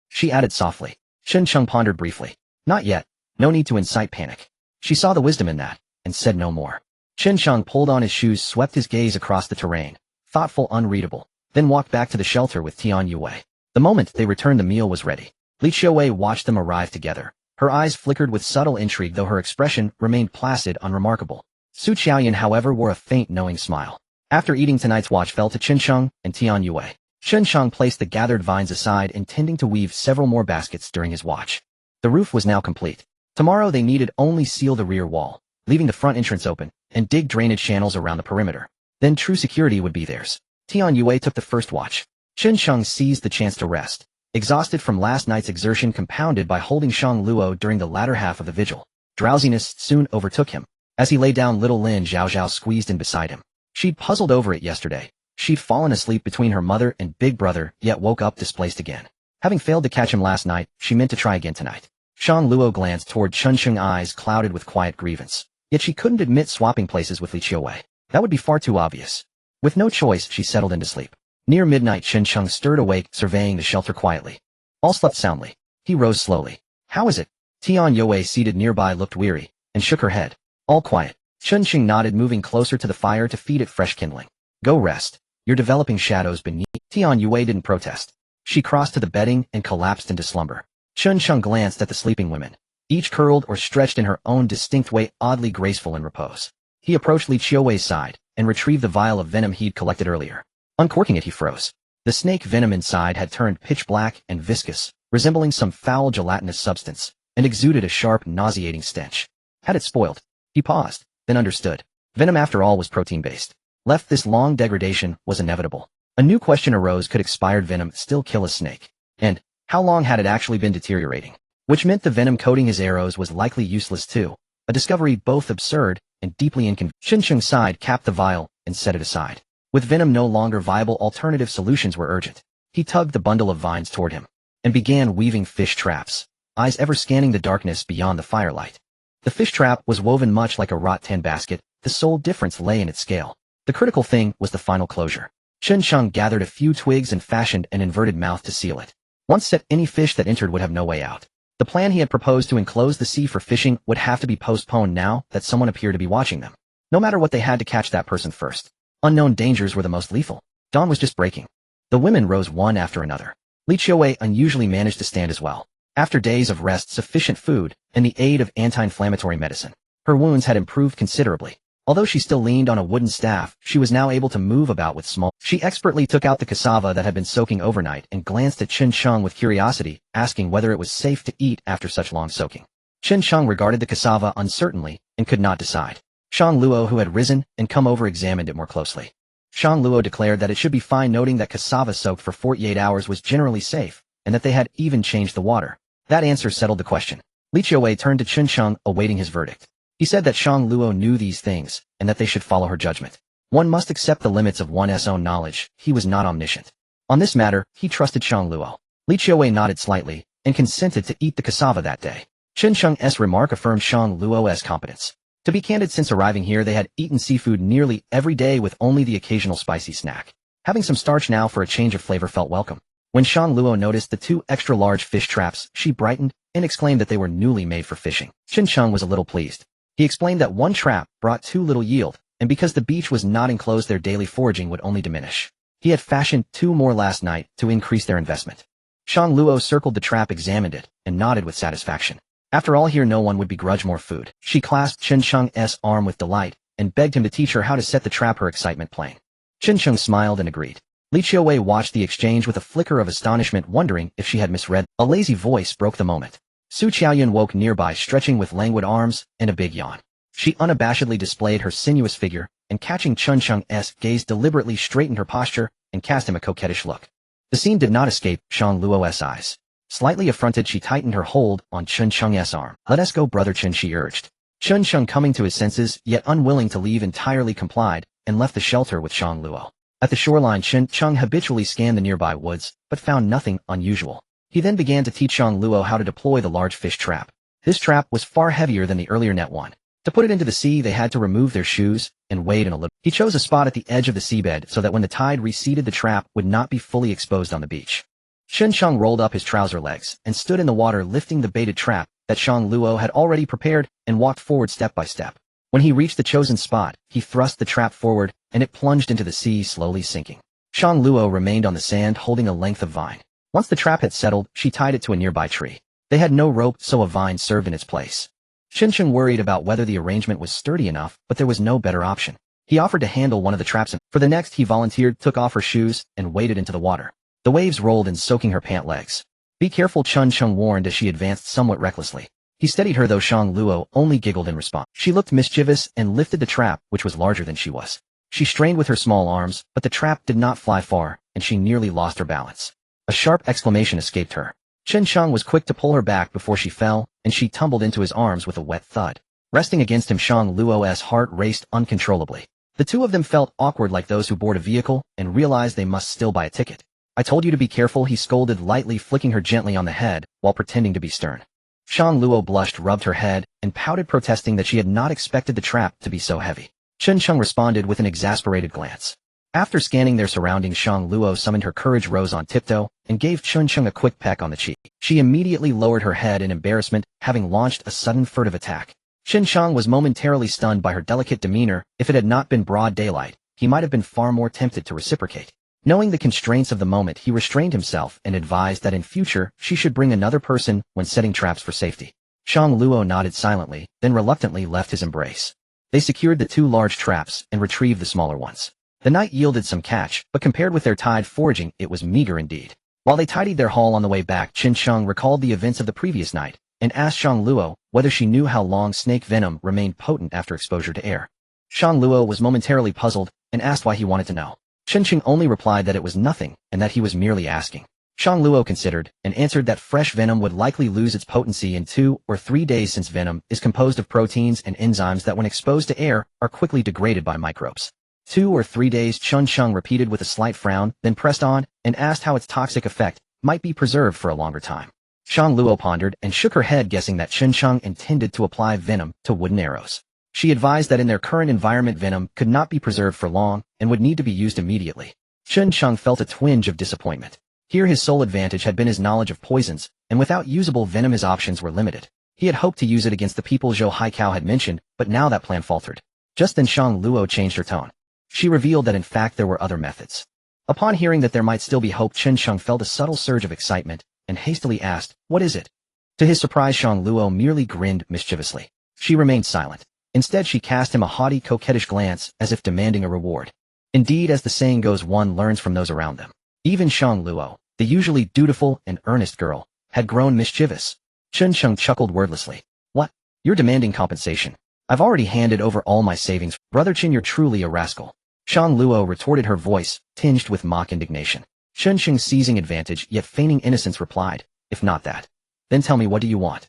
She added softly. Chun Cheng pondered briefly. Not yet. No need to incite panic. She saw the wisdom in that, and said no more. Chun Cheng pulled on his shoes, swept his gaze across the terrain, thoughtful, unreadable, then walked back to the shelter with Tian Yue. The moment they returned, the meal was ready. Li Qiuwei watched them arrive together. Her eyes flickered with subtle intrigue, though her expression remained placid, unremarkable. Su Qiaoyan, however, wore a faint, knowing smile. After eating, tonight's watch fell to Chun Cheng and Tian Yue. Chun Cheng placed the gathered vines aside, intending to weave several more baskets during his watch. The roof was now complete. Tomorrow they needed only seal the rear wall, leaving the front entrance open, and dig drainage channels around the perimeter. Then true security would be theirs. Tian Yue took the first watch. Chun Cheng seized the chance to rest, exhausted from last night's exertion compounded by holding Shang Luo during the latter half of the vigil. Drowsiness soon overtook him. As he lay down, little Lin Zhaozhao squeezed in beside him. She'd puzzled over it yesterday. She'd fallen asleep between her mother and big brother, yet woke up displaced again. Having failed to catch him last night, she meant to try again tonight. Shang Luo glanced toward Chun Cheng, eyes clouded with quiet grievance. Yet she couldn't admit swapping places with Li Qiuwei. That would be far too obvious. With no choice, she settled into sleep. Near midnight, Chun Cheng stirred awake, surveying the shelter quietly. All slept soundly. He rose slowly. How is it? Tian Yue, seated nearby, looked weary, and shook her head. All quiet. Chun Cheng nodded, moving closer to the fire to feed it fresh kindling. Go rest. You're developing shadows beneath. Tian Yue didn't protest. She crossed to the bedding and collapsed into slumber. Chun Cheng glanced at the sleeping women, each curled or stretched in her own distinct way, oddly graceful in repose. He approached Li Qiuwei's side and retrieved the vial of venom he'd collected earlier. Uncorking it, he froze. The snake venom inside had turned pitch black and viscous, resembling some foul gelatinous substance, and exuded a sharp, nauseating stench. Had it spoiled? He paused, then understood. Venom, after all, was protein-based. Left this long, degradation was inevitable. A new question arose: could expired venom still kill a snake? And how long had it actually been deteriorating? Which meant the venom coating his arrows was likely useless too. A discovery both absurd and deeply inconvenient. Chun Cheng sighed, capped the vial, and set it aside. With venom no longer viable, alternative solutions were urgent. He tugged the bundle of vines toward him, and began weaving fish traps, eyes ever scanning the darkness beyond the firelight. The fish trap was woven much like a wrought tin basket. The sole difference lay in its scale. The critical thing was the final closure. Chun Cheng gathered a few twigs and fashioned an inverted mouth to seal it. Once set, any fish that entered would have no way out. The plan he had proposed to enclose the sea for fishing would have to be postponed now that someone appeared to be watching them. No matter what, they had to catch that person first. Unknown dangers were the most lethal. Dawn was just breaking. The women rose one after another. Li Qiuwei unusually managed to stand as well. After days of rest, sufficient food, and the aid of anti-inflammatory medicine, her wounds had improved considerably. Although she still leaned on a wooden staff, she was now able to move about with small. She expertly took out the cassava that had been soaking overnight and glanced at Chen Sheng with curiosity, asking whether it was safe to eat after such long soaking. Chen Sheng regarded the cassava uncertainly and could not decide. Shang Luo, who had risen and come over, examined it more closely. Shang Luo declared that it should be fine, noting that cassava soaked for 48 hours was generally safe, and that they had even changed the water. That answer settled the question. Li Qiuwei turned to Chen Sheng, awaiting his verdict. He said that Shang Luo knew these things, and that they should follow her judgment. One must accept the limits of one's own knowledge. He was not omniscient. On this matter, he trusted Shang Luo. Li Qiuwei nodded slightly, and consented to eat the cassava that day. Chen Sheng's remark affirmed Shang Luo's competence. To be candid, since arriving here they had eaten seafood nearly every day with only the occasional spicy snack. Having some starch now for a change of flavor felt welcome. When Shang Luo noticed the 2 extra-large fish traps, she brightened and exclaimed that they were newly made for fishing. Chen Sheng was a little pleased. He explained that 1 trap brought too little yield, and because the beach was not enclosed, their daily foraging would only diminish. He had fashioned 2 more last night to increase their investment. Shang Luo circled the trap, examined it, and nodded with satisfaction. After all, here no one would begrudge more food. She clasped Chen Sheng's arm with delight, and begged him to teach her how to set the trap, her excitement plain. Chen Sheng smiled and agreed. Li Qiuwei watched the exchange with a flicker of astonishment, wondering if she had misread. A lazy voice broke the moment. Su Qiaoyun woke nearby, stretching with languid arms and a big yawn. She unabashedly displayed her sinuous figure, and catching Chen Sheng's gaze, deliberately straightened her posture and cast him a coquettish look. The scene did not escape Shang Luo's eyes. Slightly affronted, she tightened her hold on Chen Sheng's arm. "Let us go, brother Chen," she urged. Chen Sheng, coming to his senses, yet unwilling to leave entirely, complied, and left the shelter with Shang Luo. At the shoreline, Chen Sheng habitually scanned the nearby woods, but found nothing unusual. He then began to teach Shang Luo how to deploy the large fish trap. This trap was far heavier than the earlier net one. To put it into the sea, they had to remove their shoes and wade in a little. He chose a spot at the edge of the seabed so that when the tide receded, the trap would not be fully exposed on the beach. Chen Sheng rolled up his trouser legs and stood in the water, lifting the baited trap that Shang Luo had already prepared, and walked forward step by step. When he reached the chosen spot, he thrust the trap forward, and it plunged into the sea, slowly sinking. Shang Luo remained on the sand, holding a length of vine. Once the trap had settled, she tied it to a nearby tree. They had no rope, so a vine served in its place. Chen Sheng worried about whether the arrangement was sturdy enough, but there was no better option. He offered to handle one of the traps, and for the next he volunteered, took off her shoes, and waded into the water. The waves rolled in, soaking her pant legs. "Be careful," Chen Sheng warned as she advanced somewhat recklessly. He steadied her, though Shang Luo only giggled in response. She looked mischievous and lifted the trap, which was larger than she was. She strained with her small arms, but the trap did not fly far, and she nearly lost her balance. A sharp exclamation escaped her. Chen Sheng was quick to pull her back before she fell, and she tumbled into his arms with a wet thud. Resting against him, Shang Luo's heart raced uncontrollably. The two of them felt awkward, like those who board a vehicle and realize they must still buy a ticket. "I told you to be careful," he scolded, lightly flicking her gently on the head while pretending to be stern. Shang Luo blushed, rubbed her head, and pouted, protesting that she had not expected the trap to be so heavy. Chen Sheng responded with an exasperated glance. After scanning their surroundings, Shang Luo summoned her courage, rose on tiptoe, and gave Chen Sheng a quick peck on the cheek. She immediately lowered her head in embarrassment, having launched a sudden furtive attack. Chen Sheng was momentarily stunned by her delicate demeanor. If it had not been broad daylight, he might have been far more tempted to reciprocate. Knowing the constraints of the moment, he restrained himself and advised that in future she should bring another person when setting traps for safety. Shang Luo nodded silently, then reluctantly left his embrace. They secured the 2 large traps and retrieved the smaller ones. The night yielded some catch, but compared with their tide foraging, it was meager indeed. While they tidied their haul on the way back, Chen Sheng recalled the events of the previous night, and asked Shang Luo whether she knew how long snake venom remained potent after exposure to air. Shang Luo was momentarily puzzled, and asked why he wanted to know. Chen Sheng only replied that it was nothing, and that he was merely asking. Shang Luo considered, and answered that fresh venom would likely lose its potency in 2 or 3 days, since venom is composed of proteins and enzymes that when exposed to air are quickly degraded by microbes. 2 or 3 days, Chen Sheng repeated with a slight frown, then pressed on, and asked how its toxic effect might be preserved for a longer time. Shang Luo pondered and shook her head, guessing that Chen Sheng intended to apply venom to wooden arrows. She advised that in their current environment venom could not be preserved for long and would need to be used immediately. Chen Sheng felt a twinge of disappointment. Here his sole advantage had been his knowledge of poisons, and without usable venom his options were limited. He had hoped to use it against the people Zhou Haikao had mentioned, but now that plan faltered. Just then Shang Luo changed her tone. She revealed that in fact there were other methods. Upon hearing that there might still be hope, Chen Sheng felt a subtle surge of excitement, and hastily asked, "What is it?" To his surprise, Shang Luo merely grinned mischievously. She remained silent. Instead, she cast him a haughty, coquettish glance as if demanding a reward. Indeed, as the saying goes, one learns from those around them. Even Shang Luo, the usually dutiful and earnest girl, had grown mischievous. Chen Sheng chuckled wordlessly. What? You're demanding compensation. I've already handed over all my savings. Brother Chen, you're truly a rascal. Shang Luo retorted, her voice tinged with mock indignation. Chen Sheng, seizing advantage yet feigning innocence, replied, if not that, then tell me, what do you want?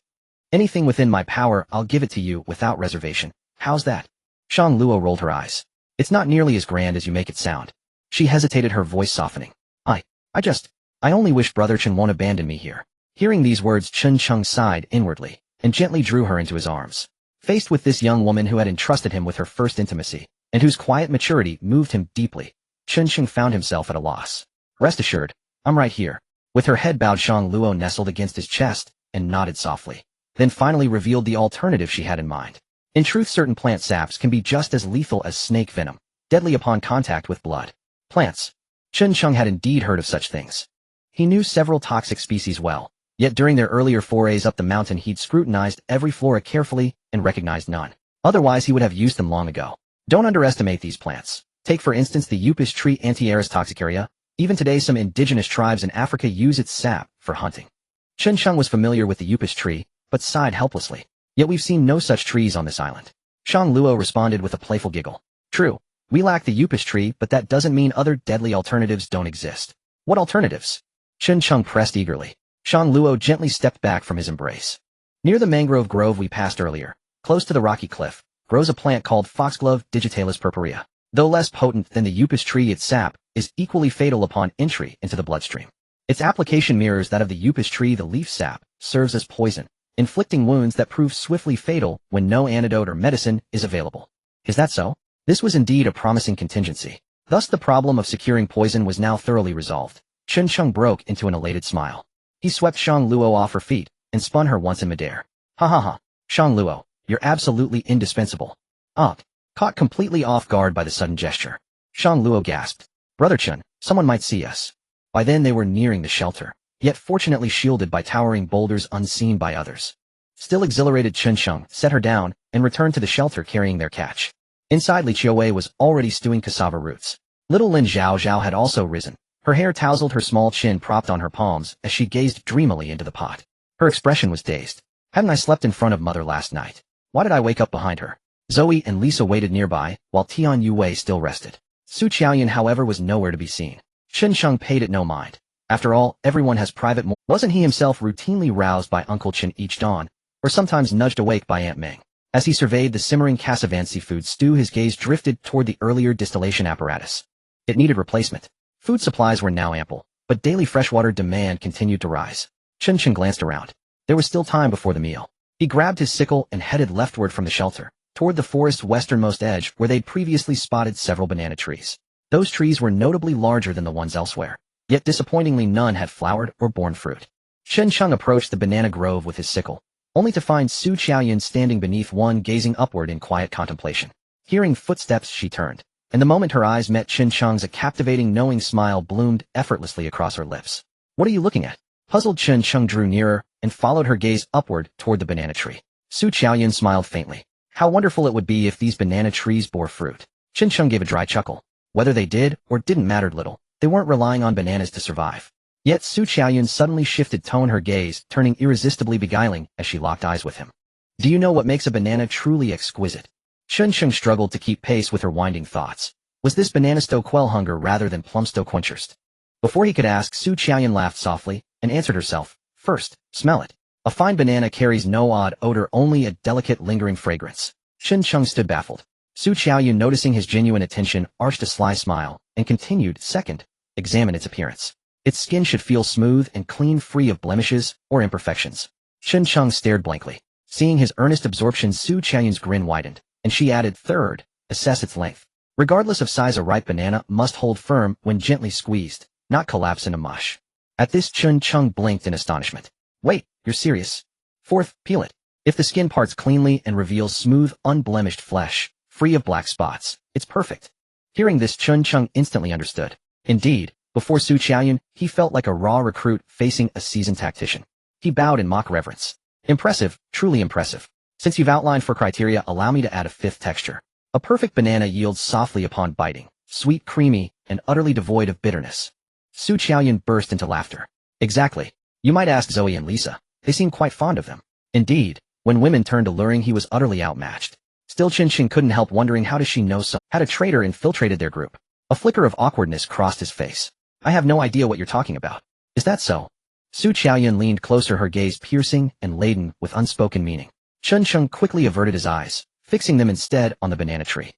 Anything within my power, I'll give it to you without reservation. How's that? Shang Luo rolled her eyes. It's not nearly as grand as you make it sound. She hesitated, her voice softening. I only wish Brother Chen won't abandon me here. Hearing these words, Chen Sheng sighed inwardly and gently drew her into his arms. Faced with this young woman who had entrusted him with her first intimacy, and whose quiet maturity moved him deeply, Chen Sheng found himself at a loss. Rest assured, I'm right here. With her head bowed, Shang Luo nestled against his chest and nodded softly, then finally revealed the alternative she had in mind. In truth, certain plant saps can be just as lethal as snake venom, deadly upon contact with blood. Plants. Chen Sheng had indeed heard of such things. He knew several toxic species well, yet during their earlier forays up the mountain he'd scrutinized every flora carefully and recognized none. Otherwise he would have used them long ago. Don't underestimate these plants. Take for instance the Upas tree, Antiaris toxicaria. Even today some indigenous tribes in Africa use its sap for hunting. Chen Sheng was familiar with the Upas tree, but sighed helplessly. Yet we've seen no such trees on this island. Shang Luo responded with a playful giggle. True, we lack the Upas tree, but that doesn't mean other deadly alternatives don't exist. What alternatives? Chen Sheng pressed eagerly. Shang Luo gently stepped back from his embrace. Near the mangrove grove we passed earlier, close to the rocky cliff, grows a plant called foxglove digitalis purpurea. Though less potent than the Upas tree, its sap is equally fatal upon entry into the bloodstream. Its application mirrors that of the Upas tree. The leaf sap serves as poison, inflicting wounds that prove swiftly fatal when no antidote or medicine is available. Is that so? This was indeed a promising contingency. Thus the problem of securing poison was now thoroughly resolved. Chen Sheng broke into an elated smile. He swept Shang Luo off her feet and spun her once in midair. Ha ha ha, Shang Luo, you're absolutely indispensable. Caught completely off guard by the sudden gesture, Shang Luo gasped. Brother Chen, someone might see us. By then they were nearing the shelter, yet fortunately shielded by towering boulders unseen by others. Still exhilarated, Chen Sheng set her down and returned to the shelter carrying their catch. Inside, Li Qiuwei was already stewing cassava roots. Little Lin Zhao Zhao had also risen. Her hair tousled, her small chin propped on her palms as she gazed dreamily into the pot. Her expression was dazed. Hadn't I slept in front of mother last night? Why did I wake up behind her? Zoe and Lisa waited nearby, while Tian Yuwei still rested. Su Qiaoyan, however, was nowhere to be seen. Chen Sheng paid it no mind. After all, everyone has private Wasn't he himself routinely roused by Uncle Chen each dawn, or sometimes nudged awake by Aunt Meng? As he surveyed the simmering cassavan seafood stew, his gaze drifted toward the earlier distillation apparatus. It needed replacement. Food supplies were now ample, but daily freshwater demand continued to rise. Chen Sheng glanced around. There was still time before the meal. He grabbed his sickle and headed leftward from the shelter, toward the forest's westernmost edge where they'd previously spotted several banana trees. Those trees were notably larger than the ones elsewhere, yet disappointingly none had flowered or borne fruit. Chen Sheng approached the banana grove with his sickle, only to find Su Qiaoyan standing beneath one, gazing upward in quiet contemplation. Hearing footsteps, she turned, and the moment her eyes met Chen Sheng's, a captivating, knowing smile bloomed effortlessly across her lips. What are you looking at? Puzzled, Chen Sheng drew nearer and followed her gaze upward toward the banana tree. Su Qiaoyan smiled faintly. How wonderful it would be if these banana trees bore fruit. Chen Sheng gave a dry chuckle. Whether they did or didn't mattered little. They weren't relying on bananas to survive. Yet Su Qiaoyan suddenly shifted tone, her gaze turning irresistibly beguiling as she locked eyes with him. Do you know what makes a banana truly exquisite? Chen Sheng struggled to keep pace with her winding thoughts. Was this banana to quell hunger rather than plums to quench thirst? Before he could ask, Su Qiaoyan laughed softly and answered herself. First, smell it. A fine banana carries no odd odor, only a delicate lingering fragrance. Chen Sheng stood baffled. Su Qiaoyan, noticing his genuine attention, arched a sly smile and continued. Second, examine its appearance. Its skin should feel smooth and clean, free of blemishes or imperfections. Chen Sheng stared blankly. Seeing his earnest absorption, Su Qiaoyan's grin widened, and she added, third, assess its length. Regardless of size, a ripe banana must hold firm when gently squeezed, not collapse into mush. At this, Chen Sheng blinked in astonishment. Wait, you're serious? Fourth, peel it. If the skin parts cleanly and reveals smooth, unblemished flesh, free of black spots, it's perfect. Hearing this, Chen Sheng instantly understood. Indeed, before Su Qiaoyan, he felt like a raw recruit facing a seasoned tactician. He bowed in mock reverence. Impressive, truly impressive. Since you've outlined 4 criteria, allow me to add a 5th texture. A perfect banana yields softly upon biting, sweet, creamy, and utterly devoid of bitterness. Su Qiaoyun burst into laughter. Exactly. You might ask Zoe and Lisa. They seem quite fond of them. Indeed, when women turned alluring, he was utterly outmatched. Still, Qinsheng couldn't help wondering, how does she know so? Had a traitor infiltrated their group? A flicker of awkwardness crossed his face. I have no idea what you're talking about. Is that so? Su Qiaoyun leaned closer, her gaze piercing and laden with unspoken meaning. Qinsheng quickly averted his eyes, fixing them instead on the banana tree.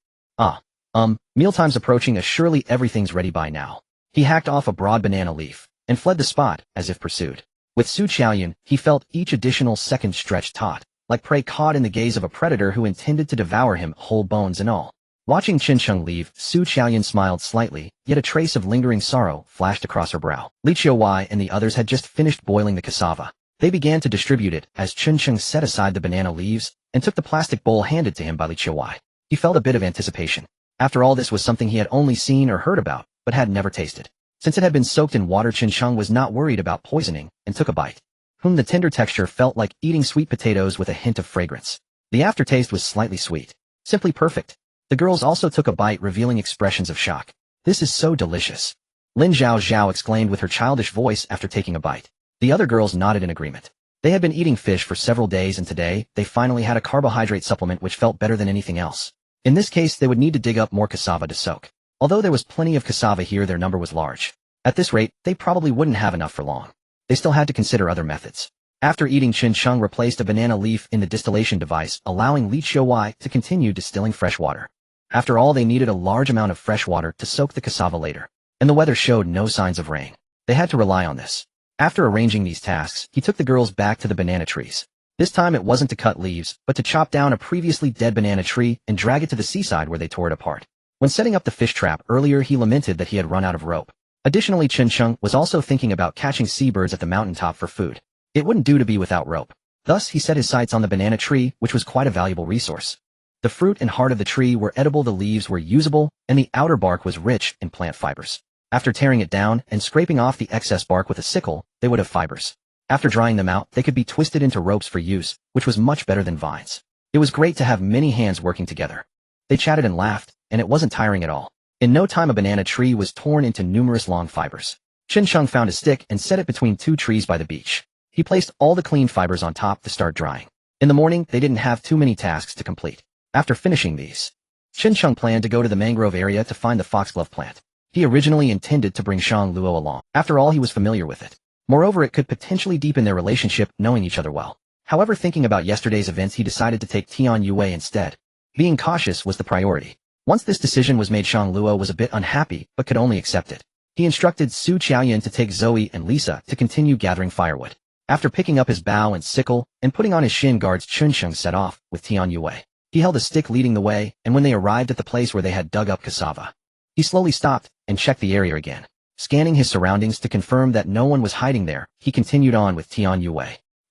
Mealtime's approaching, surely everything's ready by now. He hacked off a broad banana leaf and fled the spot as if pursued. With Su Qiaoyun, he felt each additional second stretch taut, like prey caught in the gaze of a predator who intended to devour him, whole bones and all. Watching Qinsheng leave, Su Qiaoyun smiled slightly, yet a trace of lingering sorrow flashed across her brow. Li Qiuwei and the others had just finished boiling the cassava. They began to distribute it as Qinsheng set aside the banana leaves and took the plastic bowl handed to him by Li Qiuwei. He felt a bit of anticipation. After all, this was something he had only seen or heard about, but had never tasted. Since it had been soaked in water, Qinsheng was not worried about poisoning and took a bite. The tender texture felt like eating sweet potatoes with a hint of fragrance. The aftertaste was slightly sweet. Simply perfect. The girls also took a bite, revealing expressions of shock. This is so delicious. Lin Zhao Zhao exclaimed with her childish voice after taking a bite. The other girls nodded in agreement. They had been eating fish for several days, and today, they finally had a carbohydrate supplement which felt better than anything else. In this case, they would need to dig up more cassava to soak. Although there was plenty of cassava here, their number was large. At this rate, they probably wouldn't have enough for long. They still had to consider other methods. After eating, Qinsheng replaced a banana leaf in the distillation device, allowing Li Qiuwei to continue distilling fresh water. After all, they needed a large amount of fresh water to soak the cassava later, and the weather showed no signs of rain. They had to rely on this. After arranging these tasks, he took the girls back to the banana trees. This time it wasn't to cut leaves, but to chop down a previously dead banana tree and drag it to the seaside where they tore it apart. When setting up the fish trap earlier, he lamented that he had run out of rope. Additionally, Qinsheng was also thinking about catching seabirds at the mountaintop for food. It wouldn't do to be without rope. Thus, he set his sights on the banana tree, which was quite a valuable resource. The fruit and heart of the tree were edible, the leaves were usable, and the outer bark was rich in plant fibers. After tearing it down and scraping off the excess bark with a sickle, they would have fibers. After drying them out, they could be twisted into ropes for use, which was much better than vines. It was great to have many hands working together. They chatted and laughed, and it wasn't tiring at all. In no time, a banana tree was torn into numerous long fibers. Qinsheng found a stick and set it between 2 trees by the beach. He placed all the clean fibers on top to start drying. In the morning, they didn't have too many tasks to complete. After finishing these, Qinsheng planned to go to the mangrove area to find the foxglove plant. He originally intended to bring Shang Luo along. After all, he was familiar with it. Moreover, it could potentially deepen their relationship, knowing each other well. However, thinking about yesterday's events, he decided to take Tian Yue instead. Being cautious was the priority. Once this decision was made, Shang Luo was a bit unhappy, but could only accept it. He instructed Su Qiaoyun to take Zoe and Lisa to continue gathering firewood. After picking up his bow and sickle and putting on his shin guards, Qinsheng set off with Tian Yue. He held a stick leading the way, and when they arrived at the place where they had dug up cassava, he slowly stopped and checked the area again. Scanning his surroundings to confirm that no one was hiding there, he continued on with Tian Yue.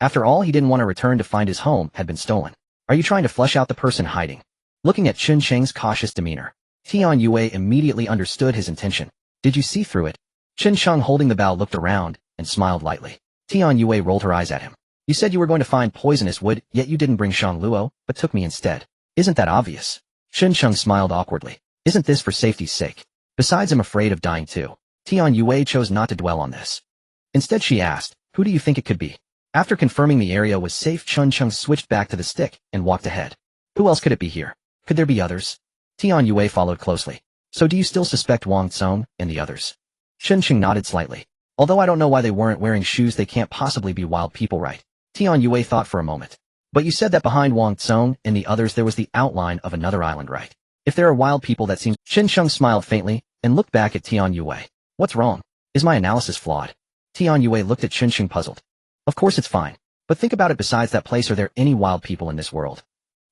After all, he didn't want to return to find his home had been stolen. Are you trying to flush out the person hiding? Looking at Qinsheng's cautious demeanor, Tian Yue immediately understood his intention. Did you see through it? Qinsheng, holding the bow, looked around and smiled lightly. Tian Yue rolled her eyes at him. You said you were going to find poisonous wood, yet you didn't bring Shang Luo, but took me instead. Isn't that obvious? Qinsheng smiled awkwardly. Isn't this for safety's sake? Besides, I'm afraid of dying too. Tian Yue chose not to dwell on this. Instead, she asked, who do you think it could be? After confirming the area was safe, Qinsheng switched back to the stick and walked ahead. Who else could it be here? Could there be others? Tian Yue followed closely. So do you still suspect Wang Tsong and the others? Qinsheng nodded slightly. Although I don't know why they weren't wearing shoes, they can't possibly be wild people, right? Tian Yue thought for a moment. But you said that behind Wang Tsong and the others there was the outline of another island, right? If there are wild people, that seems... Qinsheng smiled faintly and looked back at Tian Yue. What's wrong? Is my analysis flawed? Tian Yue looked at Qinsheng puzzled. Of course it's fine. But think about it, besides that place, are there any wild people in this world?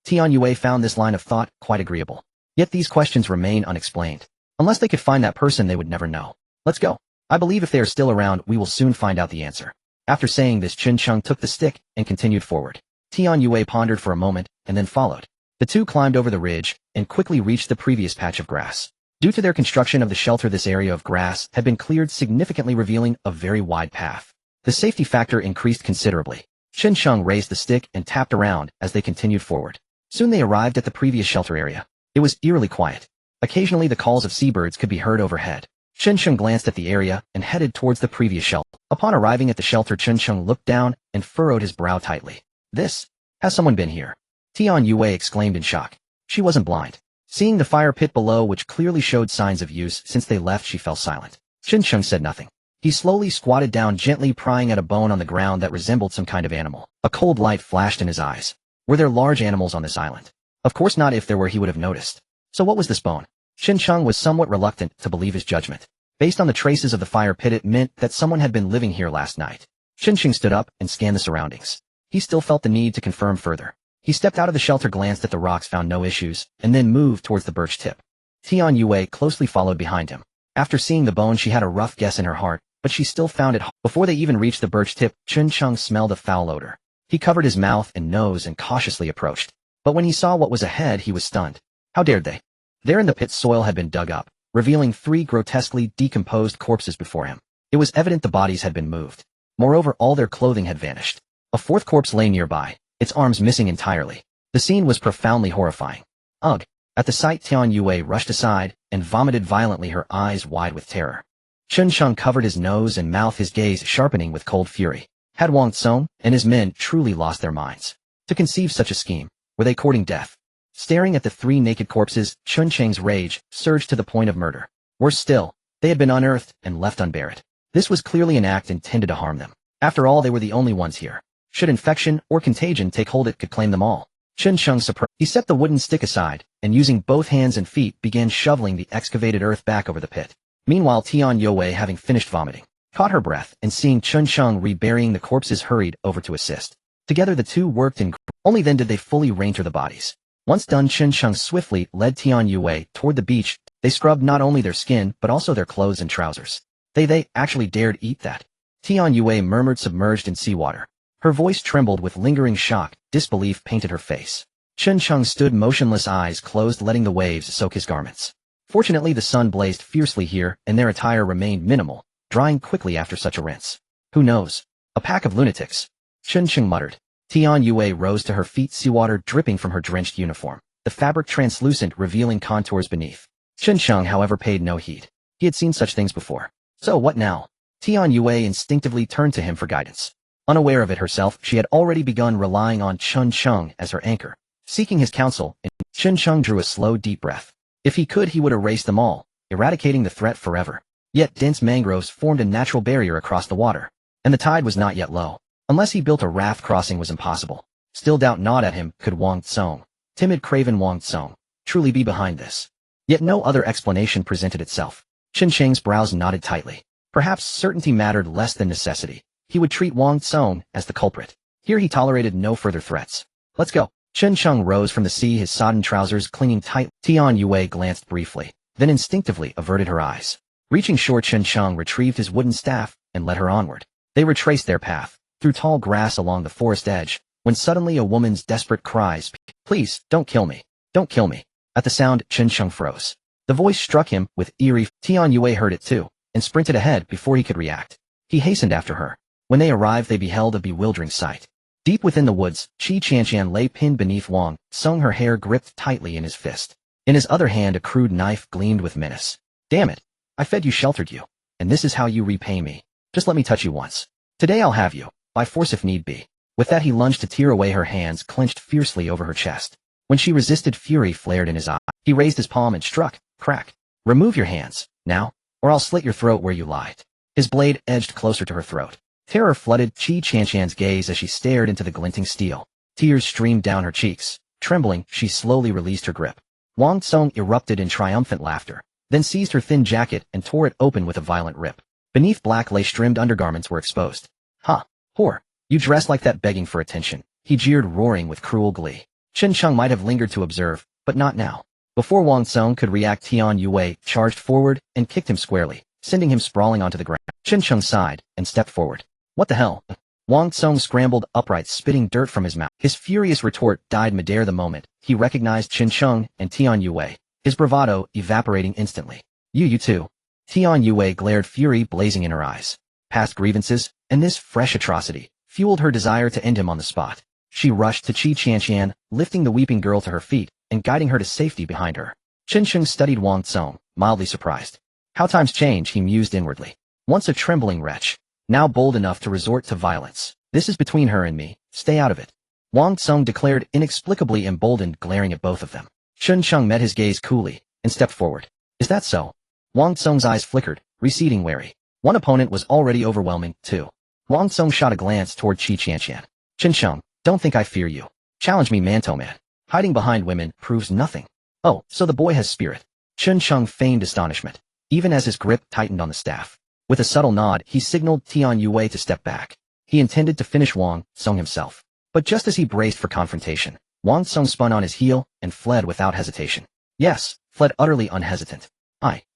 Tian Yue found this line of thought quite agreeable. Yet these questions remain unexplained. Unless they could find that person, they would never know. Let's go. I believe if they are still around, we will soon find out the answer. After saying this, Qinsheng took the stick and continued forward. Tian Yue pondered for a moment and then followed. The two climbed over the ridge and quickly reached the previous patch of grass. Due to their construction of the shelter, this area of grass had been cleared, significantly revealing a very wide path. The safety factor increased considerably. Chen Sheng raised the stick and tapped around as they continued forward. Soon they arrived at the previous shelter area. It was eerily quiet. Occasionally the calls of seabirds could be heard overhead. Chen Sheng glanced at the area and headed towards the previous shelter. Upon arriving at the shelter, Chen Sheng looked down and furrowed his brow tightly. Has someone been here? Tian Yue exclaimed in shock. She wasn't blind. Seeing the fire pit below, which clearly showed signs of use since they left, she fell silent. Chen Sheng said nothing. He slowly squatted down, gently prying at a bone on the ground that resembled some kind of animal. A cold light flashed in his eyes. Were there large animals on this island? Of course not. If there were, he would have noticed. So what was this bone? Chen Sheng was somewhat reluctant to believe his judgment. Based on the traces of the fire pit, it meant that someone had been living here last night. Chen Sheng stood up and scanned the surroundings. He still felt the need to confirm further. He stepped out of the shelter, glanced at the rocks, found no issues, and then moved towards the birch tip. Tian Yue closely followed behind him. After seeing the bone, she had a rough guess in her heart, but she still found it hard. Before they even reached the birch tip, Chen Sheng smelled a foul odor. He covered his mouth and nose and cautiously approached. But when he saw what was ahead, he was stunned. How dared they? There in the pit, soil had been dug up, revealing 3 grotesquely decomposed corpses before him. It was evident the bodies had been moved. Moreover, all their clothing had vanished. A 4th corpse lay nearby, its arms missing entirely. The scene was profoundly horrifying. Ugh! At the sight, Tian Yue rushed aside and vomited violently, her eyes wide with terror. Chen Sheng covered his nose and mouth, his gaze sharpening with cold fury. Had Wang Tsong and his men truly lost their minds? To conceive such a scheme, were they courting death? Staring at the 3 naked corpses, Chen Sheng's rage surged to the point of murder. Worse still, they had been unearthed and left unburied. This was clearly an act intended to harm them. After all, they were the only ones here. Should infection or contagion take hold, it could claim them all. Chen Sheng surprised. He set the wooden stick aside, and using both hands and feet began shoveling the excavated earth back over the pit. Meanwhile, Tian Yue, having finished vomiting, caught her breath, and seeing Chen Sheng reburying the corpses, hurried over to assist. Together the two worked in. Only then did they fully reinter the bodies. Once done, Chen Sheng swiftly led Tian Yue toward the beach. They scrubbed not only their skin, but also their clothes and trousers. They actually dared eat that? Tian Yue murmured, submerged in seawater. Her voice trembled with lingering shock. Disbelief painted her face. Chen Sheng stood motionless, eyes closed, letting the waves soak his garments. Fortunately, the sun blazed fiercely here, and their attire remained minimal, drying quickly after such a rinse. Who knows? A pack of lunatics. Chen Sheng muttered. Tian Yue rose to her feet, seawater dripping from her drenched uniform, the fabric translucent, revealing contours beneath. Chen Sheng, however, paid no heed. He had seen such things before. So what now? Tian Yue instinctively turned to him for guidance. Unaware of it herself, she had already begun relying on Chen Sheng as her anchor, seeking his counsel. Chen Sheng drew a slow, deep breath. If he could, he would erase them all, eradicating the threat forever. Yet dense mangroves formed a natural barrier across the water, and the tide was not yet low. Unless he built a raft, crossing was impossible. Still, doubt gnawed at him. Could Wang Tsong, timid, craven Wang Tsong, truly be behind this? Yet no other explanation presented itself. Chen Sheng's brows knotted tightly. Perhaps certainty mattered less than necessity. He would treat Wang Tsong as the culprit. Here he tolerated no further threats. Let's go. Chen Sheng rose from the sea, his sodden trousers clinging tight. Tian Yue glanced briefly, then instinctively averted her eyes. Reaching shore, Chen Sheng retrieved his wooden staff and led her onward. They retraced their path, through tall grass along the forest edge, when suddenly a woman's desperate cries, "Please, don't kill me. Don't kill me." At the sound, Chen Sheng froze. The voice struck him with eerie. Tian Yue heard it too, and sprinted ahead before he could react. He hastened after her. When they arrived, they beheld a bewildering sight. Deep within the woods, Qi Qianqian lay pinned beneath Wang Tsong, her hair gripped tightly in his fist. In his other hand, a crude knife gleamed with menace. "Damn it! I fed you, sheltered you, and this is how you repay me. Just let me touch you once. Today I'll have you, by force if need be." With that, he lunged to tear away, her hands clenched fiercely over her chest. When she resisted, fury flared in his eye. He raised his palm and struck. Crack. "Remove your hands, now, or I'll slit your throat where you lie." His blade edged closer to her throat. Terror flooded Qi Qianqian's gaze as she stared into the glinting steel. Tears streamed down her cheeks. Trembling, she slowly released her grip. Wang Tsong erupted in triumphant laughter, then seized her thin jacket and tore it open with a violent rip. Beneath, black lace-trimmed undergarments were exposed. "Ha! Whore! You dress like that begging for attention," he jeered, roaring with cruel glee. Chen Sheng might have lingered to observe, but not now. Before Wang Tsong could react, Tian Yue charged forward and kicked him squarely, sending him sprawling onto the ground. Chen Sheng sighed and stepped forward. "What the hell?" Wang Tsong scrambled upright, spitting dirt from his mouth. His furious retort died midair the moment he recognized Chen Sheng and Tian Yue, his bravado evaporating instantly. You too." Tian Yue glared, fury blazing in her eyes. Past grievances, and this fresh atrocity, fueled her desire to end him on the spot. She rushed to Qi Qianqian, lifting the weeping girl to her feet and guiding her to safety behind her. Chen Sheng studied Wang Tsong, mildly surprised. How times change, he mused inwardly. Once a trembling wretch, now bold enough to resort to violence. This is between her and me, stay out of it. Wang Tsong declared, inexplicably emboldened, glaring at both of them. Chen Sheng met his gaze coolly and stepped forward. Is that so? Wang Tsong's eyes flickered, receding wary. One opponent was already overwhelming, too. Wang Tsong shot a glance toward Qi Qianqian. Chen Sheng, don't think I fear you. Challenge me man-to-man. Hiding behind women proves nothing. Oh, so the boy has spirit. Chen Sheng feigned astonishment, even as his grip tightened on the staff. With a subtle nod, he signaled Tian Yue to step back. He intended to finish Wang Tsong himself. But just as he braced for confrontation, Wang Tsong spun on his heel and fled without hesitation. Yes, fled utterly unhesitant.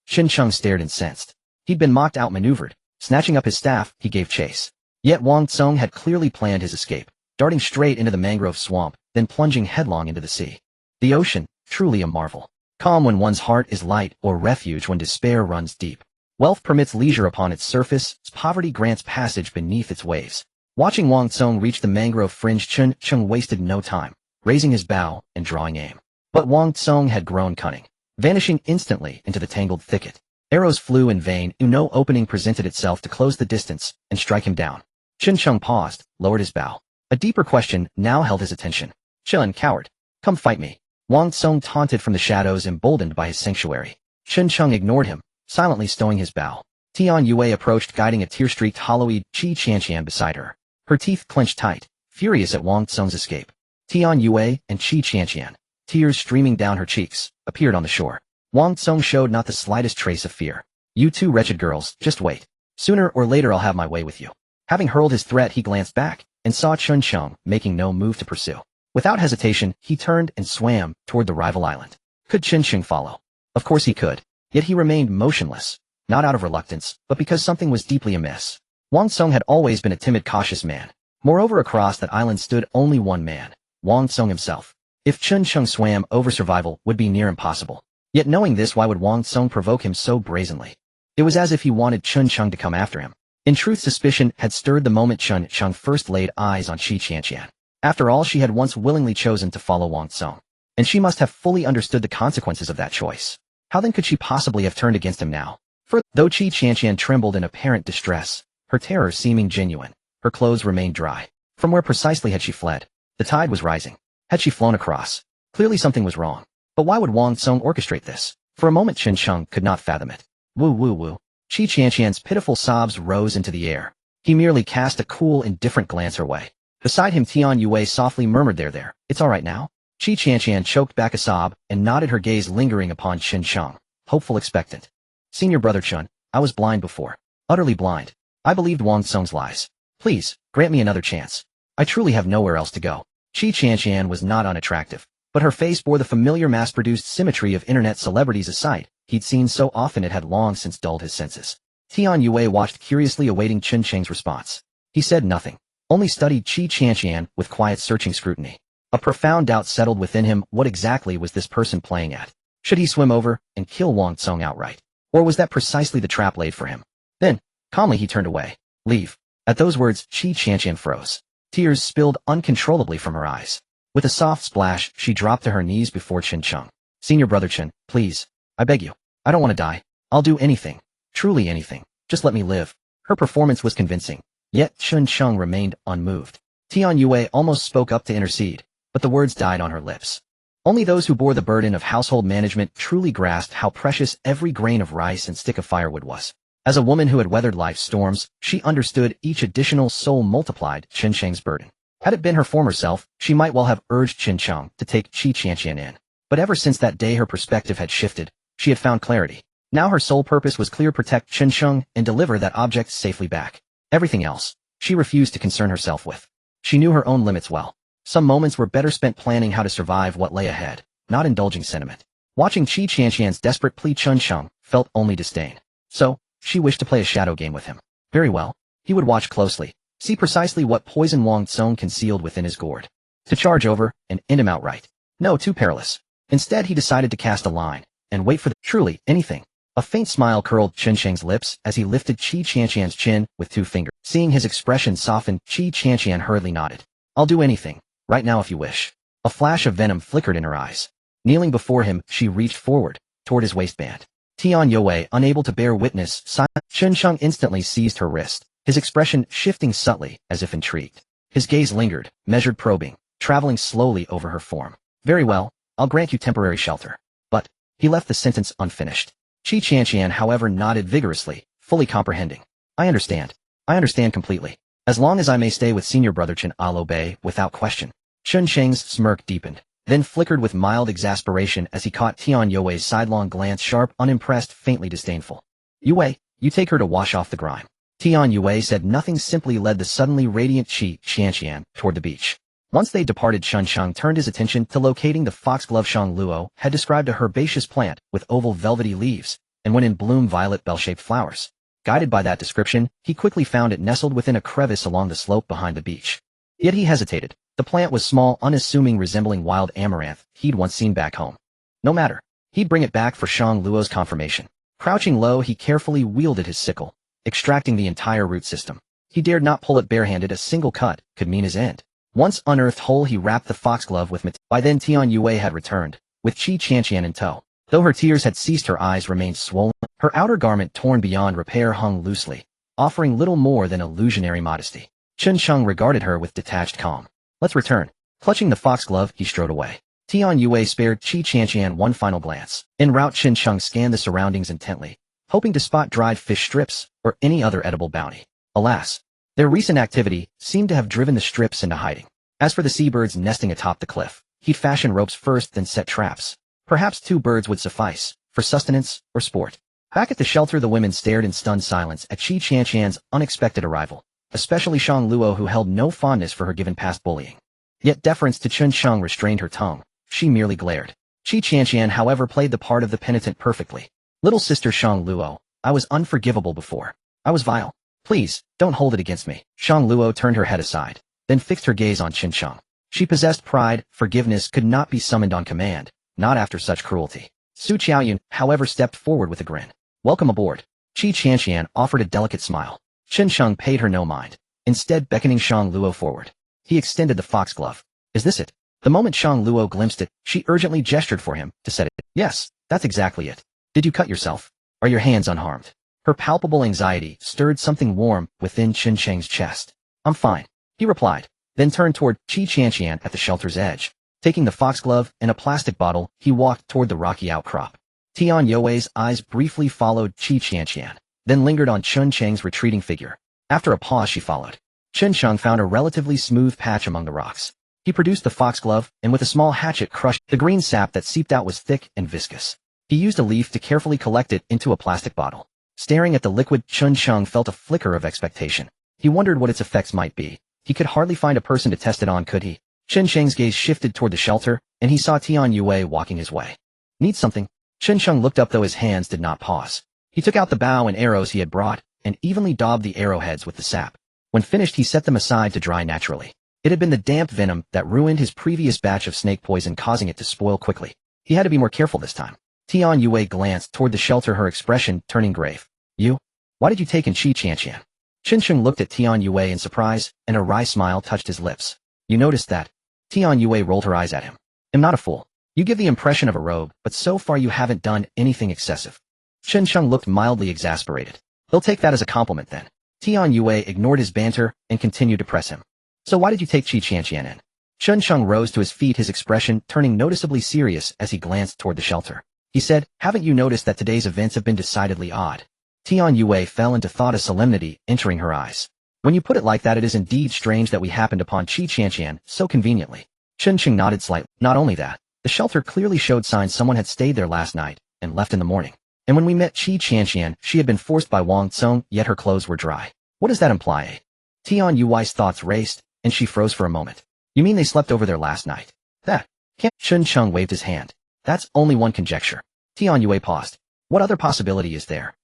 Chen Sheng stared incensed. He'd been mocked outmaneuvered. Snatching up his staff, he gave chase. Yet Wang Tsong had clearly planned his escape, darting straight into the mangrove swamp, then plunging headlong into the sea. The ocean, truly a marvel. Calm when one's heart is light, or refuge when despair runs deep. Wealth permits leisure upon its surface, poverty grants passage beneath its waves. Watching Wang Tsong reach the mangrove-fringed Chen Sheng wasted no time, raising his bow and drawing aim. But Wang Tsong had grown cunning, vanishing instantly into the tangled thicket. Arrows flew in vain, no opening presented itself to close the distance and strike him down. Chen Sheng paused, lowered his bow. A deeper question now held his attention. Chen, coward. Come fight me. Wang Tsong taunted from the shadows, emboldened by his sanctuary. Chen Sheng ignored him, silently stowing his bow. Tian Yue approached, guiding a tear-streaked hollow-eyed Qi Qianqian beside her. Her teeth clenched tight, furious at Wang Tsong's escape. Tian Yue and Qi Qianqian, tears streaming down her cheeks, appeared on the shore. Wang Tsong showed not the slightest trace of fear. You two wretched girls, just wait. Sooner or later I'll have my way with you. Having hurled his threat, he glanced back and saw Chen Sheng making no move to pursue. Without hesitation, he turned and swam toward the rival island. Could Chen Sheng follow? Of course he could. Yet he remained motionless, not out of reluctance, but because something was deeply amiss. Wang Tsong had always been a timid, cautious man. Moreover, across that island stood only one man, Wang Tsong himself. If Chen Sheng swam over, survival would be near impossible. Yet knowing this, why would Wang Tsong provoke him so brazenly? It was as if he wanted Chen Sheng to come after him. In truth, suspicion had stirred the moment Chen Sheng first laid eyes on Qi Qianqian. After all, she had once willingly chosen to follow Wang Tsong, and she must have fully understood the consequences of that choice. How then could she possibly have turned against him now? For though Qi Qianqian trembled in apparent distress, her terror seeming genuine, her clothes remained dry. From where precisely had she fled? The tide was rising. Had she flown across? Clearly something was wrong. But why would Wang Tsong orchestrate this? For a moment Chen Sheng could not fathom it. Woo woo woo. Qi Qianqian's pitiful sobs rose into the air. He merely cast a cool, indifferent glance her way. Beside him Tian Yue softly murmured, there, it's all right now. Qi Qianqian choked back a sob and nodded, her gaze lingering upon Chen Sheng, hopeful, expectant. Senior brother Chen, I was blind before. Utterly blind. I believed Wang Tsong's lies. Please, grant me another chance. I truly have nowhere else to go. Qi Qianqian was not unattractive, but her face bore the familiar mass-produced symmetry of internet celebrities, a sight he'd seen so often it had long since dulled his senses. Tian Yue watched curiously, awaiting Chen Sheng's response. He said nothing, only studied Qi Qianqian with quiet, searching scrutiny. A profound doubt settled within him. What exactly was this person playing at? Should he swim over and kill Wang Tsong outright? Or was that precisely the trap laid for him? Then, calmly he turned away. Leave. At those words, Qi Qianqian froze. Tears spilled uncontrollably from her eyes. With a soft splash, she dropped to her knees before Chen Sheng. Senior brother Chen, please. I beg you. I don't want to die. I'll do anything. Truly anything. Just let me live. Her performance was convincing. Yet Chen Sheng remained unmoved. Tian Yue almost spoke up to intercede, but the words died on her lips. Only those who bore the burden of household management truly grasped how precious every grain of rice and stick of firewood was. As a woman who had weathered life's storms, she understood each additional soul multiplied Chen Sheng's burden. Had it been her former self, she might well have urged Chen Sheng to take Qi Qianqian in. But ever since that day her perspective had shifted. She had found clarity. Now her sole purpose was clear: protect Chen Sheng and deliver that object safely back. Everything else, she refused to concern herself with. She knew her own limits well. Some moments were better spent planning how to survive what lay ahead, not indulging sentiment. Watching Qi Qianqian's desperate plea, Chen Sheng felt only disdain. So, she wished to play a shadow game with him. Very well. He would watch closely, see precisely what poison Wang Tsong concealed within his gourd. To charge over and end him outright. No, too perilous. Instead he decided to cast a line and wait for truly anything. A faint smile curled Chen Sheng's lips as he lifted Qi Qianqian's chin with 2 fingers. Seeing his expression soften, Qi Qianqian hurriedly nodded. I'll do anything, right now if you wish. A flash of venom flickered in her eyes. Kneeling before him, she reached forward, toward his waistband. Tian Yue, unable to bear witness, Chen Sheng instantly seized her wrist, his expression shifting subtly, as if intrigued. His gaze lingered, measured probing, traveling slowly over her form. Very well, I'll grant you temporary shelter. But, he left the sentence unfinished. Qi Qianqian, however, nodded vigorously, fully comprehending. I understand. I understand completely. As long as I may stay with senior brother Chen, I'll obey, without question. Chen Sheng's smirk deepened, then flickered with mild exasperation as he caught Tian Yue's sidelong glance, sharp, unimpressed, faintly disdainful. Yue, you take her to wash off the grime. Tian Yue said nothing, simply led the suddenly radiant Qi Qianqian toward the beach. Once they departed, Chen Sheng turned his attention to locating the foxglove Shang Luo had described, a herbaceous plant with oval velvety leaves, and when in bloom violet bell-shaped flowers. Guided by that description, he quickly found it nestled within a crevice along the slope behind the beach. Yet he hesitated. The plant was small, unassuming, resembling wild amaranth he'd once seen back home. No matter. He'd bring it back for Shang Luo's confirmation. Crouching low, he carefully wielded his sickle, extracting the entire root system. He dared not pull it barehanded. A single cut could mean his end. Once unearthed whole, he wrapped the foxglove with material. By then Tian Yue had returned, with Qi Qianqian in tow. Though her tears had ceased, her eyes remained swollen. Her outer garment, torn beyond repair, hung loosely, offering little more than illusionary modesty. Chen Sheng regarded her with detached calm. Let's return. Clutching the foxglove, he strode away. Tian Yue spared Qi Qianqian one final glance. En route, Chen Sheng scanned the surroundings intently, hoping to spot dried fish strips or any other edible bounty. Alas, their recent activity seemed to have driven the strips into hiding. As for the seabirds nesting atop the cliff, he'd fashioned ropes first, then set traps. Perhaps 2 birds would suffice, for sustenance or sport. Back at the shelter, the women stared in stunned silence at Qi Qianqian's unexpected arrival, especially Shang Luo, who held no fondness for her given past bullying. Yet deference to Chen Sheng restrained her tongue. She merely glared. Qi Qianqian, however, played the part of the penitent perfectly. Little sister Shang Luo, I was unforgivable before. I was vile. Please, don't hold it against me. Shang Luo turned her head aside, then fixed her gaze on Chen Sheng. She possessed pride. Forgiveness could not be summoned on command, not after such cruelty. Su Qiaoyun, however, stepped forward with a grin. Welcome aboard. Qi Qianqian offered a delicate smile. Chen Sheng paid her no mind, instead beckoning Shang Luo forward. He extended the foxglove. Is this it? The moment Shang Luo glimpsed it, she urgently gestured for him to set it. Yes, that's exactly it. Did you cut yourself? Are your hands unharmed? Her palpable anxiety stirred something warm within Chen Sheng's chest. I'm fine, he replied, then turned toward Qi Qianqian at the shelter's edge. Taking the foxglove and a plastic bottle, he walked toward the rocky outcrop. Tian Yue's eyes briefly followed Qi Qianqian, then lingered on Chen Sheng's retreating figure. After a pause, she followed. Chen Sheng found a relatively smooth patch among the rocks. He produced the foxglove, and with a small hatchet crushed. The green sap that seeped out was thick and viscous. He used a leaf to carefully collect it into a plastic bottle. Staring at the liquid, Chen Sheng felt a flicker of expectation. He wondered what its effects might be. He could hardly find a person to test it on, could he? Chen Sheng's gaze shifted toward the shelter, and he saw Tian Yue walking his way. Need something? Chen Sheng looked up, though his hands did not pause. He took out the bow and arrows he had brought, and evenly daubed the arrowheads with the sap. When finished, he set them aside to dry naturally. It had been the damp venom that ruined his previous batch of snake poison, causing it to spoil quickly. He had to be more careful this time. Tian Yue glanced toward the shelter, her expression turning grave. You? Why did you take in Qi Qianqian? Chen Sheng looked at Tian Yue in surprise, and a wry smile touched his lips. You noticed that? Tian Yue rolled her eyes at him. I'm not a fool. You give the impression of a rogue, but so far you haven't done anything excessive. Chen Sheng looked mildly exasperated. They'll take that as a compliment then. Tian Yue ignored his banter and continued to press him. So why did you take Qi Qianqian in? Chen Sheng rose to his feet, his expression turning noticeably serious as he glanced toward the shelter. He said, haven't you noticed that today's events have been decidedly odd? Tian Yue fell into thought, a solemnity entering her eyes. When you put it like that, it is indeed strange that we happened upon Qi Qianqian so conveniently. Chen Sheng nodded slightly. Not only that, the shelter clearly showed signs someone had stayed there last night and left in the morning. And when we met Qi Qianqian, she had been forced by Wang Tsong, yet her clothes were dry. What does that imply, eh? Tian Yue's thoughts raced, and she froze for a moment. You mean they slept over there last night? That can't. Chen Sheng waved his hand. That's only one conjecture. Tian Yue paused. What other possibility is there?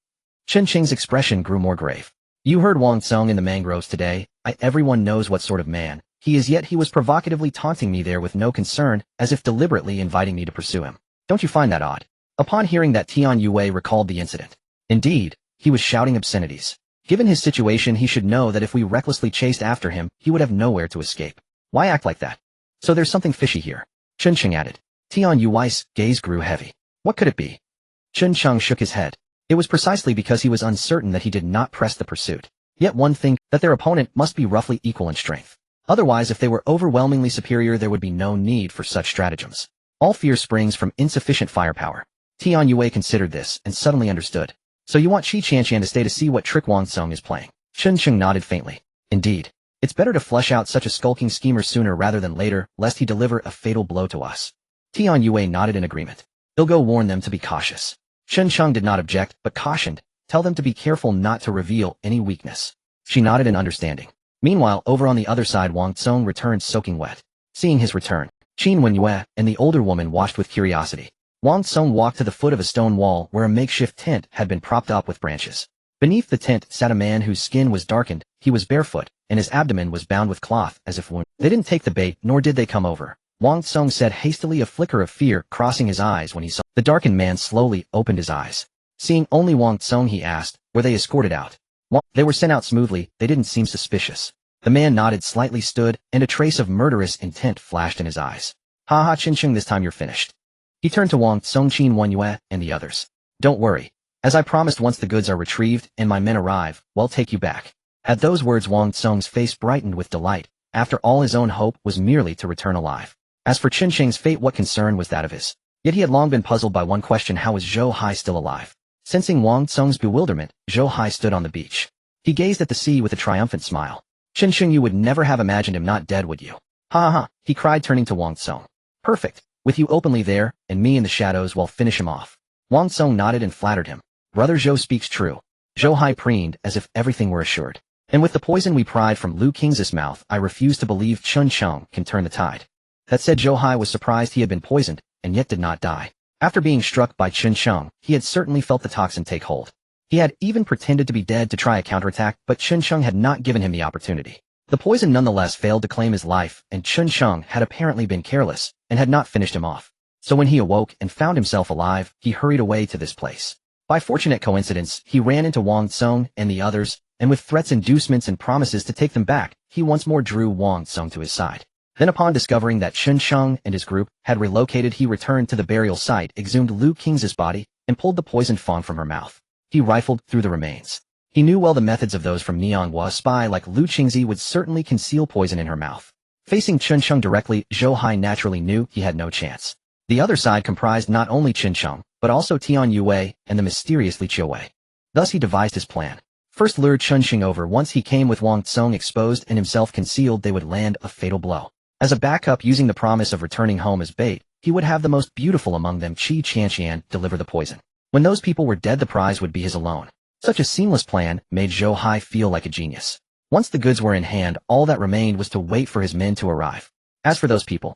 Chen Sheng's expression grew more grave. You heard Wang Tsong in the mangroves today. Everyone knows what sort of man he is, yet he was provocatively taunting me there with no concern, as if deliberately inviting me to pursue him. Don't you find that odd? Upon hearing that, Tian Yue recalled the incident. Indeed, he was shouting obscenities. Given his situation, he should know that if we recklessly chased after him, he would have nowhere to escape. Why act like that? So there's something fishy here, Chun Cheng added. Tian Yue's gaze grew heavy. What could it be? Chun Cheng shook his head. It was precisely because he was uncertain that he did not press the pursuit. Yet one thing, that their opponent must be roughly equal in strength. Otherwise, if they were overwhelmingly superior, there would be no need for such stratagems. All fear springs from insufficient firepower. Tian Yue considered this and suddenly understood. So you want Qi Qianqian to stay to see what trick Wang Song is playing? Chun Cheng nodded faintly. Indeed. It's better to flesh out such a skulking schemer sooner rather than later, lest he deliver a fatal blow to us. Tian Yue nodded in agreement. Ilgo warned them to be cautious. Chun Cheng did not object, but cautioned, tell them to be careful not to reveal any weakness. She nodded in understanding. Meanwhile, over on the other side, Wang Song returned soaking wet. Seeing his return, Qin Wenyue and the older woman watched with curiosity. Wang Song walked to the foot of a stone wall where a makeshift tent had been propped up with branches. Beneath the tent sat a man whose skin was darkened, he was barefoot, and his abdomen was bound with cloth as if wounded. They didn't take the bait, nor did they come over. Wang Song said hastily, a flicker of fear crossing his eyes when he saw the darkened man. Slowly opened his eyes. Seeing only Wang Song, he asked, were they escorted out? They were sent out smoothly, they didn't seem suspicious. The man nodded, slightly stood, and a trace of murderous intent flashed in his eyes. Ha ha, Chun Cheng, this time you're finished. He turned to Wang Song, Qin Wenyue, and the others. Don't worry. As I promised, once the goods are retrieved and my men arrive, we'll take you back. At those words, Wang Song's face brightened with delight. After all, his own hope was merely to return alive. As for Chun Cheng's fate, what concern was that of his? Yet he had long been puzzled by one question: how was Zhou Hai still alive? Sensing Wang Song's bewilderment, Zhou Hai stood on the beach. He gazed at the sea with a triumphant smile. Chun Cheng, you would never have imagined him not dead, would you? Ha ha ha, he cried, turning to Wang Song. Perfect. With you openly there, and me in the shadows, we'll finish him off. Wang Song nodded and flattered him. Brother Zhou speaks true. Zhou Hai preened as if everything were assured. And with the poison we pried from Lu King's mouth, I refuse to believe Chun Cheng can turn the tide. That said, Zhou Hai was surprised he had been poisoned, and yet did not die. After being struck by Chun Cheng, he had certainly felt the toxin take hold. He had even pretended to be dead to try a counterattack, but Chun Cheng had not given him the opportunity. The poison nonetheless failed to claim his life, and Chun Cheng had apparently been careless, and had not finished him off. So when he awoke and found himself alive, he hurried away to this place. By fortunate coincidence, he ran into Wang Song and the others, and with threats, inducements, and promises to take them back, he once more drew Wang Song to his side. Then upon discovering that Chun Cheng and his group had relocated, he returned to the burial site, exhumed Lu King's body, and pulled the poisoned fang from her mouth. He rifled through the remains. He knew well the methods of those from Nianghua. A spy like Lu Qingzi would certainly conceal poison in her mouth. Facing Chun Cheng directly, Zhou Hai naturally knew he had no chance. The other side comprised not only Chun Cheng, but also Tian Yue and the mysterious Li Qiuwei. Thus he devised his plan. First lure Chun Cheng over. Once he came with Wang Song exposed and himself concealed, they would land a fatal blow. As a backup, using the promise of returning home as bait, he would have the most beautiful among them, Qi Qianqian, deliver the poison. When those people were dead, the prize would be his alone. Such a seamless plan made Zhou Hai feel like a genius. Once the goods were in hand, all that remained was to wait for his men to arrive. As for those people,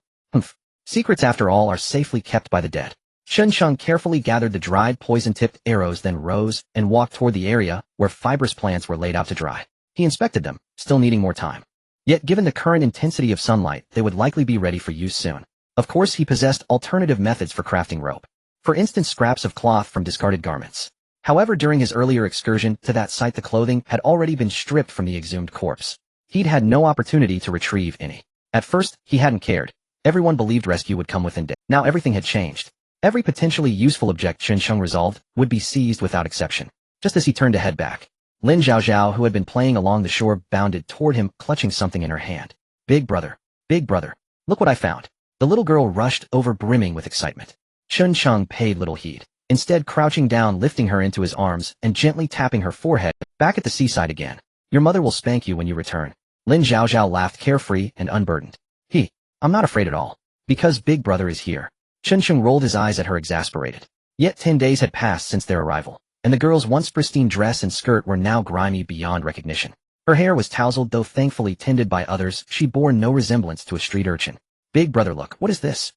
secrets after all are safely kept by the dead. Chun Cheng carefully gathered the dried poison-tipped arrows, then rose and walked toward the area where fibrous plants were laid out to dry. He inspected them, still needing more time. Yet given the current intensity of sunlight, they would likely be ready for use soon. Of course, he possessed alternative methods for crafting rope. For instance, scraps of cloth from discarded garments. However, during his earlier excursion to that site, the clothing had already been stripped from the exhumed corpse. He'd had no opportunity to retrieve any. At first, he hadn't cared. Everyone believed rescue would come within days. Now everything had changed. Every potentially useful object Chun Cheng resolved would be seized without exception. Just as he turned to head back, Lin Zhaozhao, who had been playing along the shore, bounded toward him, clutching something in her hand. Big brother, look what I found. The little girl rushed over, brimming with excitement. Chun Cheng paid little heed. Instead, crouching down, lifting her into his arms and gently tapping her forehead. Back at the seaside again. Your mother will spank you when you return. Lin Zhaozhao laughed, carefree and unburdened. I'm not afraid at all. Because Big Brother is here. Chun Cheng rolled his eyes at her, exasperated. Yet 10 days had passed since their arrival, and the girl's once pristine dress and skirt were now grimy beyond recognition. Her hair was tousled, though thankfully tended by others. She bore no resemblance to a street urchin. Big Brother, look, what is this?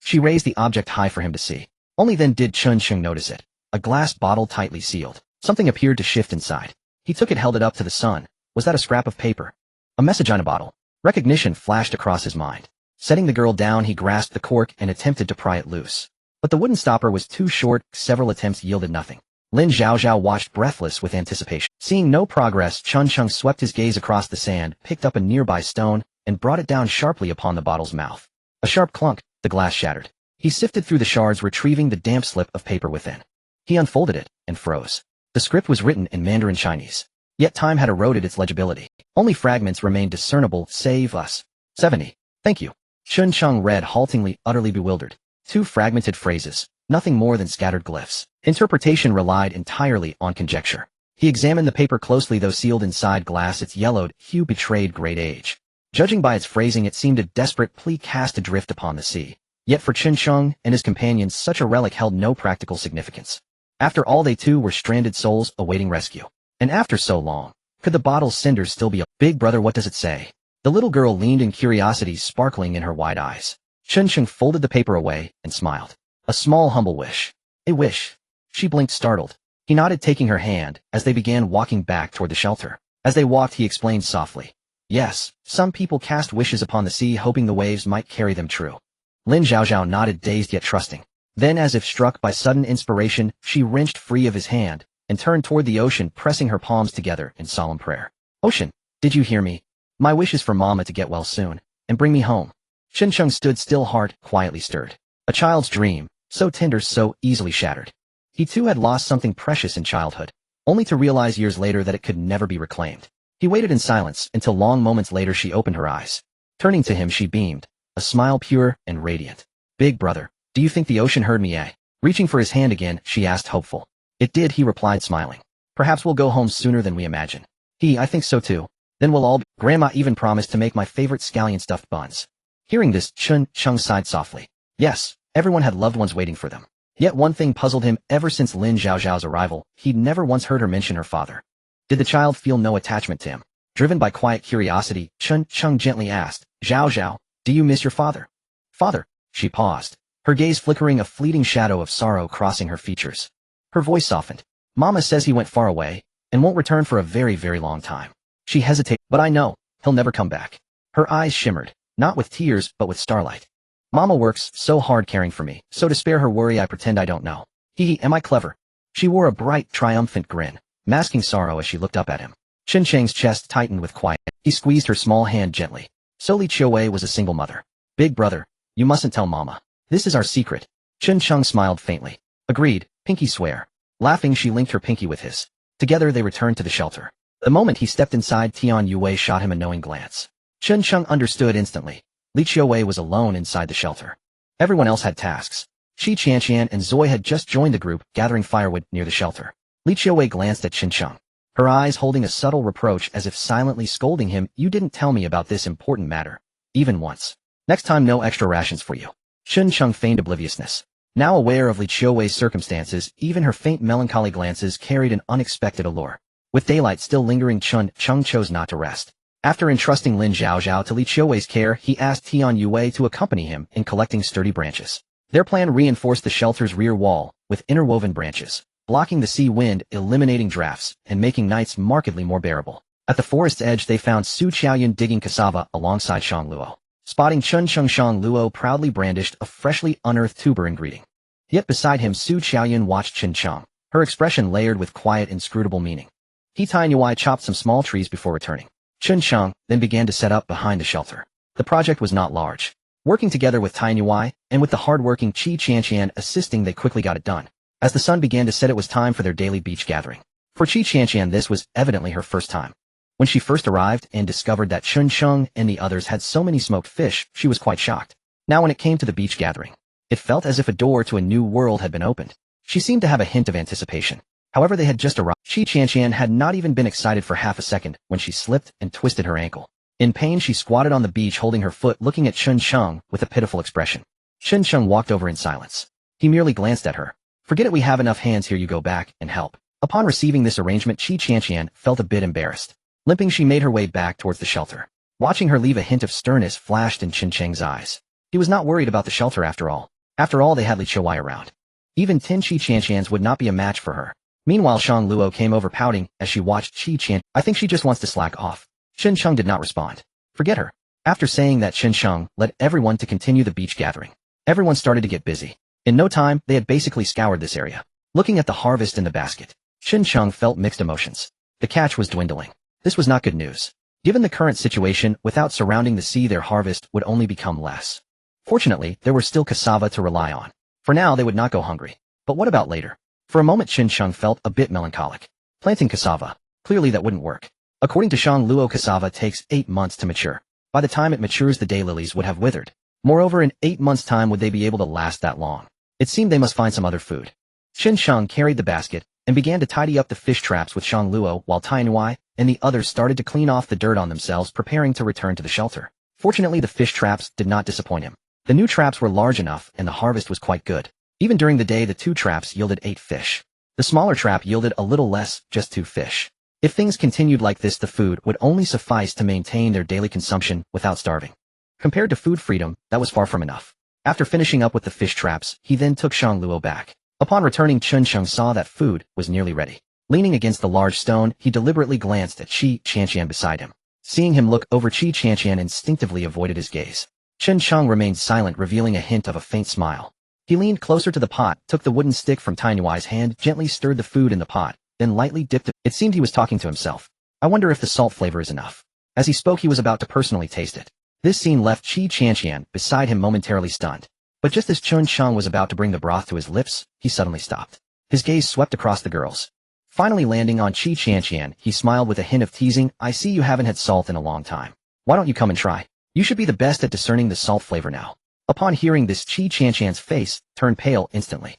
She raised the object high for him to see. Only then did Chun Cheng notice it. A glass bottle tightly sealed. Something appeared to shift inside. He took it, held it up to the sun. Was that a scrap of paper? A message on a bottle. Recognition flashed across his mind. Setting the girl down, he grasped the cork and attempted to pry it loose. But the wooden stopper was too short, several attempts yielded nothing. Lin Zhaozhao watched breathless with anticipation. Seeing no progress, Chun Chung swept his gaze across the sand, picked up a nearby stone, and brought it down sharply upon the bottle's mouth. A sharp clunk, the glass shattered. He sifted through the shards, retrieving the damp slip of paper within. He unfolded it, and froze. The script was written in Mandarin Chinese. Yet time had eroded its legibility. Only fragments remained discernible. Save us. 70. Thank you. Chun Chung read haltingly, utterly bewildered. 2 fragmented phrases, nothing more than scattered glyphs. Interpretation relied entirely on conjecture. He examined the paper closely. Though sealed inside glass, its yellowed hue betrayed great age. Judging by its phrasing, it seemed a desperate plea cast adrift upon the sea. Yet for Chun Chung and his companions, such a relic held no practical significance. After all, they too were stranded souls awaiting rescue. And after so long, could the bottle's cinders still be a big brother? What does it say? The little girl leaned in, curiosity sparkling in her wide eyes. Chun Chung folded the paper away and smiled. A small humble wish. A wish. She blinked, startled. He nodded, taking her hand, as they began walking back toward the shelter. As they walked, he explained softly. Yes, some people cast wishes upon the sea, hoping the waves might carry them true. Lin Zhaozhao nodded, dazed yet trusting. Then, as if struck by sudden inspiration, she wrenched free of his hand and turned toward the ocean, pressing her palms together in solemn prayer. Ocean, did you hear me? My wish is for Mama to get well soon and bring me home. Chun Chung stood still, heart quietly stirred. A child's dream, so tender, so easily shattered. He too had lost something precious in childhood, only to realize years later that it could never be reclaimed. He waited in silence until long moments later she opened her eyes. Turning to him, she beamed, a smile pure and radiant. Big brother, do you think the ocean heard me, eh? Reaching for his hand again, she asked, hopeful. It did, he replied, smiling. Perhaps we'll go home sooner than we imagine. I think so too. Then we'll all be. Grandma even promised to make my favorite scallion stuffed buns. Hearing this, Chun Chung sighed softly. Yes, everyone had loved ones waiting for them. Yet one thing puzzled him. Ever since Lin Zhaozhao's arrival, he'd never once heard her mention her father. Did the child feel no attachment to him? Driven by quiet curiosity, Chun Chung gently asked, Zhaozhao, do you miss your father? Father? She paused, her gaze flickering, a fleeting shadow of sorrow crossing her features. Her voice softened. Mama says he went far away and won't return for a very, very long time. She hesitated. But I know, he'll never come back. Her eyes shimmered, not with tears but with starlight. Mama works so hard caring for me, so to spare her worry I pretend I don't know. Am I clever? She wore a bright, triumphant grin, masking sorrow as she looked up at him. Chun Cheng's chest tightened with quiet. He squeezed her small hand gently. So Li Qiuwei was a single mother. Big brother, you mustn't tell Mama. This is our secret. Chun Chung smiled faintly. Agreed, pinky swear. Laughing, she linked her pinky with his. Together they returned to the shelter. The moment he stepped inside, Tian Yue shot him a knowing glance. Chun Chung understood instantly. Li Qiuwei was alone inside the shelter. Everyone else had tasks. Qi Qianqian and Zoe had just joined the group, gathering firewood near the shelter. Li Qiuwei glanced at Chun Chung, her eyes holding a subtle reproach as if silently scolding him. You didn't tell me about this important matter, even once. Next time, no extra rations for you. Chun Chung feigned obliviousness. Now aware of Li Qiuwei's circumstances, even her faint melancholy glances carried an unexpected allure. With daylight still lingering, Chun Chung chose not to rest. After entrusting Lin Zhaozhao to Li Qiuwei's care, he asked Tian Yue to accompany him in collecting sturdy branches. Their plan reinforced the shelter's rear wall with interwoven branches, blocking the sea wind, eliminating drafts, and making nights markedly more bearable. At the forest's edge, they found Su Qiaoyun digging cassava alongside Shang Luo. Spotting Chun Chung, Shang Luo proudly brandished a freshly unearthed tuber in greeting. Yet beside him, Su Qiaoyun watched Chun Chung, her expression layered with quiet, inscrutable meaning. Tian Yue chopped some small trees before returning. Chun Chung then began to set up behind the shelter. The project was not large. Working together with Tian Yue and with the hard-working Qi Qianqian assisting, they quickly got it done. As the sun began to set, it was time for their daily beach gathering. For Qi Qianqian, this was evidently her first time. When she first arrived and discovered that Chun Chung and the others had so many smoked fish, she was quite shocked. Now when it came to the beach gathering, it felt as if a door to a new world had been opened. She seemed to have a hint of anticipation. However, they had just arrived. Qi Qianqian had not even been excited for half a second when she slipped and twisted her ankle. In pain, she squatted on the beach holding her foot, looking at Chun Chung with a pitiful expression. Chun Chung walked over in silence. He merely glanced at her. Forget it, we have enough hands here, you go back and help. Upon receiving this arrangement, Qi Qianqian felt a bit embarrassed. Limping, she made her way back towards the shelter. Watching her leave, a hint of sternness flashed in Chun Cheng's eyes. He was not worried about the shelter after all. After all, they had Li Qiuwei around. Even 10 Qi Qianqians would not be a match for her. Meanwhile, Shang Luo came over pouting as she watched Qi Qian. I think she just wants to slack off. Chun Chung did not respond. Forget her. After saying that, Chun Chung led everyone to continue the beach gathering. Everyone started to get busy. In no time, they had basically scoured this area. Looking at the harvest in the basket, Chen Cheng felt mixed emotions. The catch was dwindling. This was not good news. Given the current situation, without surrounding the sea, their harvest would only become less. Fortunately, there were still cassava to rely on. For now, they would not go hungry. But what about later? For a moment, Chen Cheng felt a bit melancholic. Planting cassava. Clearly that wouldn't work. According to Shang Luo, cassava takes 8 months to mature. By the time it matures, the daylilies would have withered. Moreover, in 8 months' time, would they be able to last that long? It seemed they must find some other food. Chen Cheng carried the basket and began to tidy up the fish traps with Shang Luo, while Tianhui and the others started to clean off the dirt on themselves, preparing to return to the shelter. Fortunately, the fish traps did not disappoint him. The new traps were large enough and the harvest was quite good. Even during the day, the 2 traps yielded 8 fish. The smaller trap yielded a little less, just 2 fish. If things continued like this, the food would only suffice to maintain their daily consumption without starving. Compared to food freedom, that was far from enough. After finishing up with the fish traps, he then took Shang Luo back. Upon returning, Chen Cheng saw that food was nearly ready. Leaning against the large stone, he deliberately glanced at Qi Qianqian beside him. Seeing him look over, Qi Qianqian instinctively avoided his gaze. Chen Cheng remained silent, revealing a hint of a faint smile. He leaned closer to the pot, took the wooden stick from Tianyuai's hand, gently stirred the food in the pot, then lightly dipped it. It seemed he was talking to himself. I wonder if the salt flavor is enough. As he spoke, he was about to personally taste it. This scene left Qi Qianqian beside him momentarily stunned. But just as Chen Cheng was about to bring the broth to his lips, he suddenly stopped. His gaze swept across the girls. Finally landing on Qi Qianqian, he smiled with a hint of teasing. I see you haven't had salt in a long time. Why don't you come and try? You should be the best at discerning the salt flavor now. Upon hearing this, Qi Qianqian's face turned pale instantly.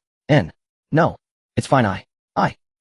No. It's fine, I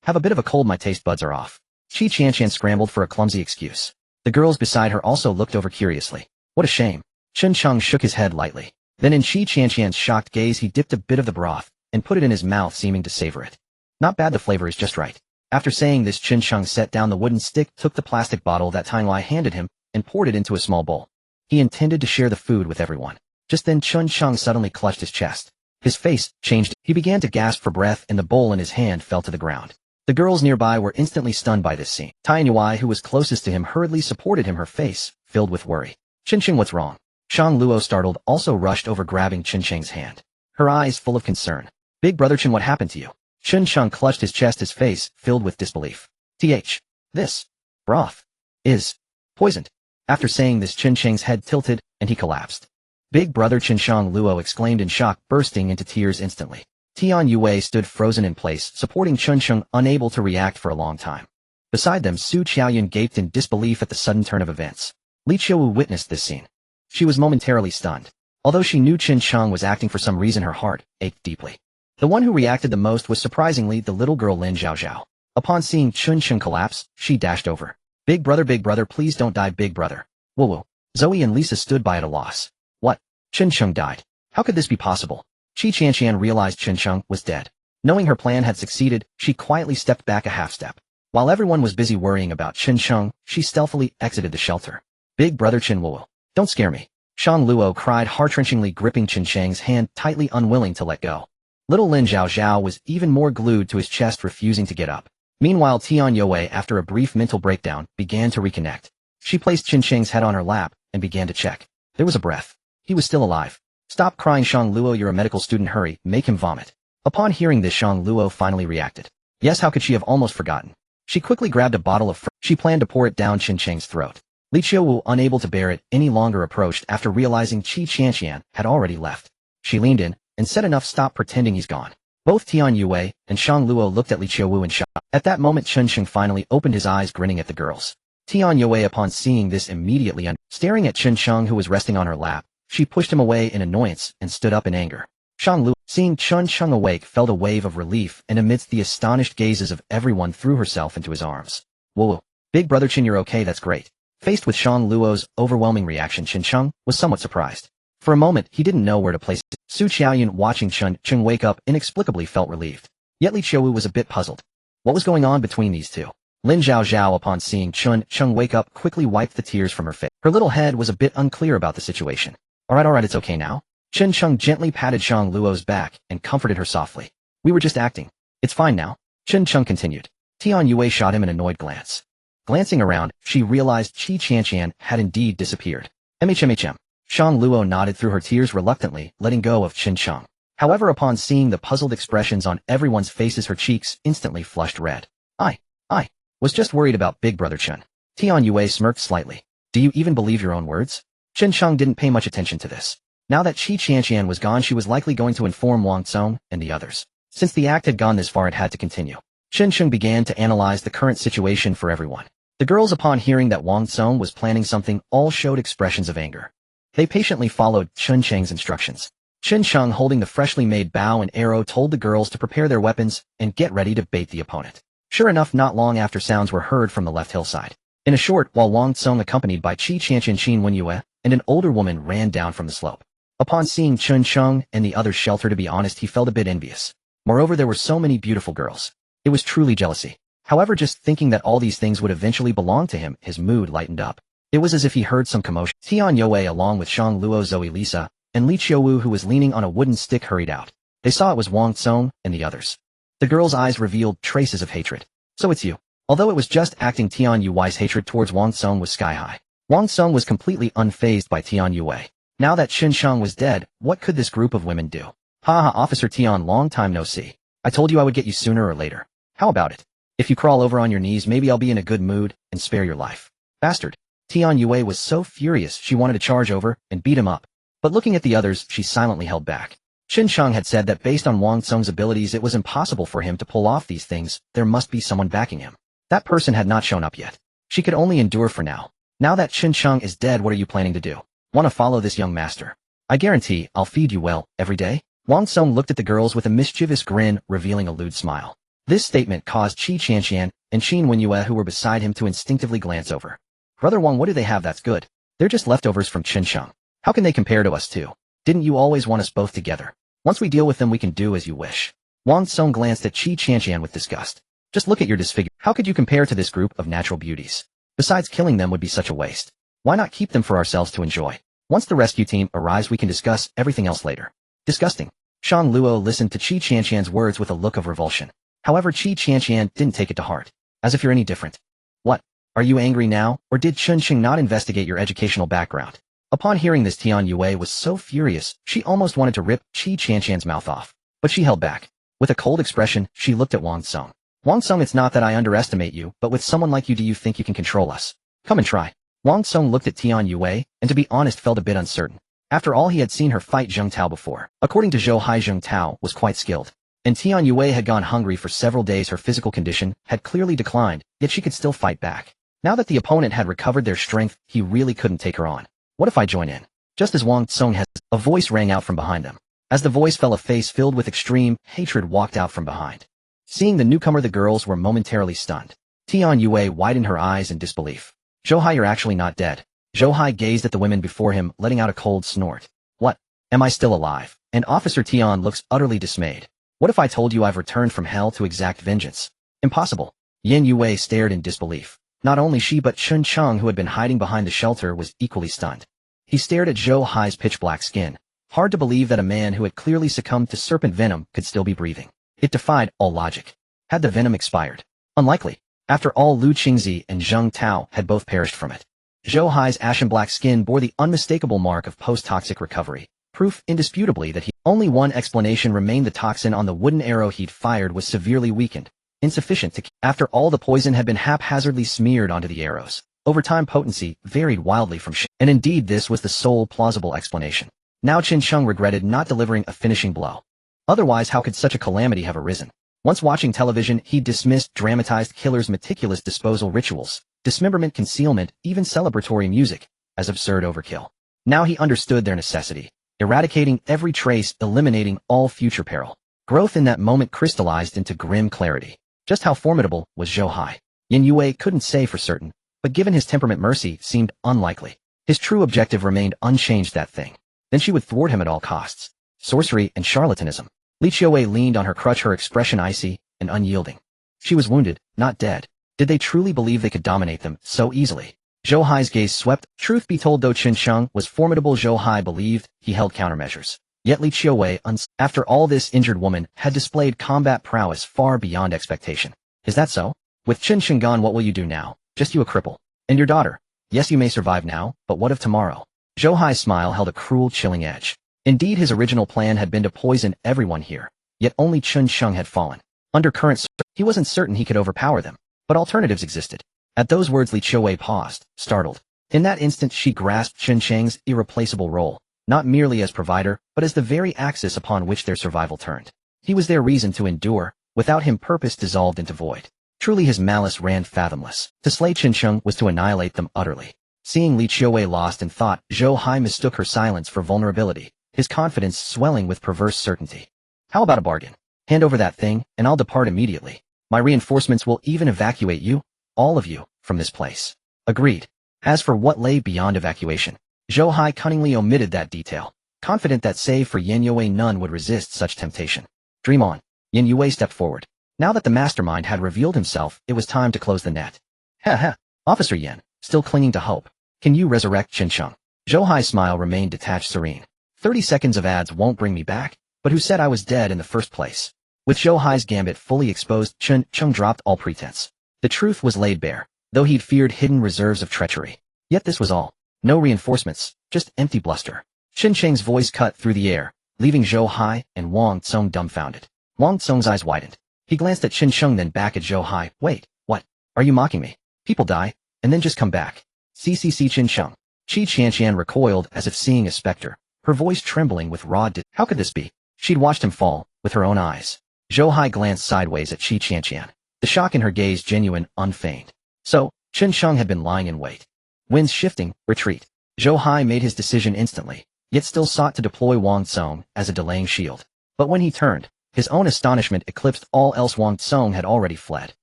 have a bit of a cold, my taste buds are off. Qi Qianqian scrambled for a clumsy excuse. The girls beside her also looked over curiously. What a shame. Chen Cheng shook his head lightly. Then in Qi Qianqian's shocked gaze, he dipped a bit of the broth and put it in his mouth, seeming to savor it. Not bad, the flavor is just right. After saying this, Chen Cheng set down the wooden stick, took the plastic bottle that Tianhui handed him, and poured it into a small bowl. He intended to share the food with everyone. Just then Chen Cheng suddenly clutched his chest. His face changed. He began to gasp for breath and the bowl in his hand fell to the ground. The girls nearby were instantly stunned by this scene. Tianyui, who was closest to him, hurriedly supported him, her face filled with worry. Chen Cheng, what's wrong? Shang Luo, startled, also rushed over, grabbing Chen Cheng's hand. Her eyes full of concern. Big brother Chen, what happened to you? Chen Cheng clutched his chest, his face filled with disbelief. This broth is poisoned. After saying this, Chen Cheng's head tilted and he collapsed. Big brother Chen, Shang Luo exclaimed in shock, bursting into tears instantly. Tian Yue stood frozen in place, supporting Chen Cheng, unable to react for a long time. Beside them, Su Qiaoyun gaped in disbelief at the sudden turn of events. Li Qiuwu witnessed this scene. She was momentarily stunned. Although she knew Chen Cheng was acting, for some reason her heart ached deeply. The one who reacted the most was surprisingly the little girl Lin Zhaozhao. Upon seeing Chen Cheng collapse, she dashed over. Big brother, please don't die, big brother. Woo. Zoe and Lisa stood by at a loss. What? Chen Cheng died. How could this be possible? Qi Qianqian realized Chen Cheng was dead. Knowing her plan had succeeded, she quietly stepped back a half step. While everyone was busy worrying about Chen Cheng, she stealthily exited the shelter. Big brother Chen Luo, don't scare me. Shang Luo cried, heart-wrenchingly gripping Chen Cheng's hand tightly, unwilling to let go. Little Lin Zhaozhao was even more glued to his chest, refusing to get up. Meanwhile, Tian Yue, after a brief mental breakdown, began to reconnect. She placed Chen Cheng's head on her lap and began to check. There was a breath. He was still alive. Stop crying, Shang Luo, you're a medical student, hurry, make him vomit. Upon hearing this, Shang Luo finally reacted. Yes, how could she have almost forgotten? She quickly grabbed a bottle of she planned to pour it down Chen Cheng's throat. Li Qiuwu, unable to bear it any longer, approached after realizing Qi Qianqian had already left. She leaned in and said, enough, stop pretending he's gone. Both Tian Yue and Shang Luo looked at Li Qiuwu in shock. At that moment, Chen Cheng finally opened his eyes, grinning at the girls. Tian Yue, upon seeing this, immediately staring at Chen Cheng, who was resting on her lap, she pushed him away in annoyance and stood up in anger. Shang Luo, seeing Chen Cheng awake, felt a wave of relief and amidst the astonished gazes of everyone threw herself into his arms. Whoa, big brother Chen, you're okay, that's great. Faced with Shang Luo's overwhelming reaction, Chen Cheng was somewhat surprised. For a moment, he didn't know where to place it. Su Qiaoyun, watching Chen Cheng wake up, inexplicably felt relieved. Yet Li Qiuwu was a bit puzzled. What was going on between these two? Lin Zhaozhao, upon seeing Chen Cheng wake up, quickly wiped the tears from her face. Her little head was a bit unclear about the situation. Alright, it's okay now. Chen Cheng gently patted Shang Luo's back and comforted her softly. We were just acting. It's fine now. Chen Cheng continued. Tian Yue shot him an annoyed glance. Glancing around, she realized Qi Qianqian had indeed disappeared. MHMHM. Shang Luo nodded through her tears, reluctantly letting go of Chen Cheng. However, upon seeing the puzzled expressions on everyone's faces, her cheeks instantly flushed red. I was just worried about Big Brother Chun. Tian Yue smirked slightly. Do you even believe your own words? Chen Sheng didn't pay much attention to this. Now that Qi Qianqian was gone, she was likely going to inform Wang Tsong and the others. Since the act had gone this far, it had to continue. Chen Sheng began to analyze the current situation for everyone. The girls, upon hearing that Wang Tsong was planning something, all showed expressions of anger. They patiently followed Chen Sheng's instructions. Chen Sheng, holding the freshly made bow and arrow, told the girls to prepare their weapons and get ready to bait the opponent. Sure enough, not long after, sounds were heard from the left hillside. In a short while, Wang Tsong, accompanied by Qi Qianqian, Qin Wenyue, and an older woman, ran down from the slope. Upon seeing Chen Sheng and the others' shelter, to be honest, he felt a bit envious. Moreover, there were so many beautiful girls. It was truly jealousy. However, just thinking that all these things would eventually belong to him, his mood lightened up. It was as if he heard some commotion. Tian Yue, along with Shang Luo, Zoe Lisa, and Li Qiuwu, who was leaning on a wooden stick, hurried out. They saw it was Wang Tsong and the others. The girl's eyes revealed traces of hatred. So it's you. Although it was just acting, Tian Yue's hatred towards Wang Tsong was sky high. Wang Tsong was completely unfazed by Tian Yue. Now that Chen Sheng was dead, what could this group of women do? Ha ha, Officer Tian, long time no see. I told you I would get you sooner or later. How about it? If you crawl over on your knees, maybe I'll be in a good mood and spare your life. Bastard. Tian Yue was so furious she wanted to charge over and beat him up. But looking at the others, she silently held back. Chen Sheng had said that based on Wang Tsong's abilities, it was impossible for him to pull off these things. There must be someone backing him. That person had not shown up yet. She could only endure for now. Now that Chen Sheng is dead, what are you planning to do? Want to follow this young master? I guarantee I'll feed you well every day. Wang Tsong looked at the girls with a mischievous grin, revealing a lewd smile. This statement caused Qi Qianqian and Qin Wenyue, who were beside him, to instinctively glance over. Brother Wang, what do they have that's good? They're just leftovers from Chen Sheng. How can they compare to us two? Didn't you always want us both together? Once we deal with them, we can do as you wish. Wang Tsong glanced at Qi Qianqian with disgust. Just look at your disfigure. How could you compare to this group of natural beauties? Besides, killing them would be such a waste. Why not keep them for ourselves to enjoy? Once the rescue team arrives, we can discuss everything else later. Disgusting. Shang Luo listened to Qi Qianqian's words with a look of revulsion. However, Qi Qianqian didn't take it to heart. As if you're any different. What? Are you angry now, or did Chen Sheng not investigate your educational background? Upon hearing this, Tian Yue was so furious, she almost wanted to rip Qi Qianqian's mouth off. But she held back. With a cold expression, she looked at Wang Tsong. Wang Tsong, it's not that I underestimate you, but with someone like you, do you think you can control us? Come and try. Wang Tsong looked at Tian Yue, and to be honest, felt a bit uncertain. After all, he had seen her fight Zheng Tao before. According to Zhou Hai, Zheng Tao was quite skilled. And Tian Yue had gone hungry for several days. Her physical condition had clearly declined, yet she could still fight back. Now that the opponent had recovered their strength, he really couldn't take her on. What if I join in? Just as Wang Tsong had, a voice rang out from behind them. As the voice fell, a face filled with extreme hatred walked out from behind. Seeing the newcomer, the girls were momentarily stunned. Tian Yue widened her eyes in disbelief. Zhou Hai, you're actually not dead. Zhou Hai gazed at the women before him, letting out a cold snort. What? Am I still alive? And Officer Tian looks utterly dismayed. What if I told you I've returned from hell to exact vengeance? Impossible. Yin Yue stared in disbelief. Not only she, but Chen Sheng, who had been hiding behind the shelter, was equally stunned. He stared at Zhou Hai's pitch-black skin. Hard to believe that a man who had clearly succumbed to serpent venom could still be breathing. It defied all logic. Had the venom expired? Unlikely. After all, Lu Qingzi and Zheng Tao had both perished from it. Zhou Hai's ashen-black skin bore the unmistakable mark of post-toxic recovery. Proof indisputably that only one explanation remained: the toxin on the wooden arrow he'd fired was severely weakened, insufficient to. After all, the poison had been haphazardly smeared onto the arrows. Over time, potency varied wildly from and indeed this was the sole plausible explanation. Now Chen Sheng regretted not delivering a finishing blow. Otherwise, how could such a calamity have arisen? Once watching television, he dismissed dramatized killers' meticulous disposal rituals, dismemberment, concealment, even celebratory music, as absurd overkill. Now he understood their necessity. Eradicating every trace, eliminating all future peril. Growth in that moment crystallized into grim clarity. Just how formidable was Zhou Hai? Yin Yue couldn't say for certain, but given his temperament, mercy seemed unlikely. His true objective remained unchanged: that thing. Then she would thwart him at all costs. Sorcery and charlatanism. Li Qiuwei leaned on her crutch, her expression icy and unyielding. She was wounded, not dead. Did they truly believe they could dominate them so easily? Zhou Hai's gaze swept. Truth be told, though Chen Sheng was formidable, Zhou Hai believed he held countermeasures. Yet Li Qiuwei, after all, this injured woman had displayed combat prowess far beyond expectation. Is that so? With Chen Sheng gone, what will you do now? Just you, a cripple. And your daughter? Yes, you may survive now, but what of tomorrow? Zhou Hai's smile held a cruel, chilling edge. Indeed, his original plan had been to poison everyone here, yet only Chun Sheng had fallen. Under current, he wasn't certain he could overpower them, but alternatives existed. At those words, Li Qiuwei paused, startled. In that instant, she grasped Chun Sheng's irreplaceable role, not merely as provider, but as the very axis upon which their survival turned. He was their reason to endure. Without him, purpose dissolved into void. Truly, his malice ran fathomless. To slay Chun Sheng was to annihilate them utterly. Seeing Li Qiuwei lost in thought, Zhou Hai mistook her silence for vulnerability, his confidence swelling with perverse certainty. How about a bargain? Hand over that thing, and I'll depart immediately. My reinforcements will even evacuate you, all of you, from this place. Agreed. As for what lay beyond evacuation, Zhou Hai cunningly omitted that detail, confident that save for Yan Yue none would resist such temptation. Dream on. Yan Yue stepped forward. Now that the mastermind had revealed himself, it was time to close the net. Ha ha, Officer Yan, still clinging to hope. Can you resurrect Chun Sheng? Zhou Hai's smile remained detached, serene. 30 seconds of ads won't bring me back, but who said I was dead in the first place? With Zhou Hai's gambit fully exposed, Chun Sheng dropped all pretense. The truth was laid bare, though he'd feared hidden reserves of treachery. Yet this was all. No reinforcements, just empty bluster. Chun Sheng's voice cut through the air, leaving Zhou Hai and Wang Tsong dumbfounded. Wang Tsong's eyes widened. He glanced at Chun Sheng, then back at Zhou Hai. Wait, what? Are you mocking me? People die, and then just come back. CCC Chun Sheng. Qi Qianqian recoiled as if seeing a specter, her voice trembling with raw How could this be? She'd watched him fall, with her own eyes. Zhou Hai glanced sideways at Qi Qianqian, the shock in her gaze genuine, unfeigned. So, Chun Sheng had been lying in wait. Winds shifting, retreat. Zhou Hai made his decision instantly, yet still sought to deploy Wang Tsong as a delaying shield. But when he turned, his own astonishment eclipsed all else. Wang Tsong had already fled.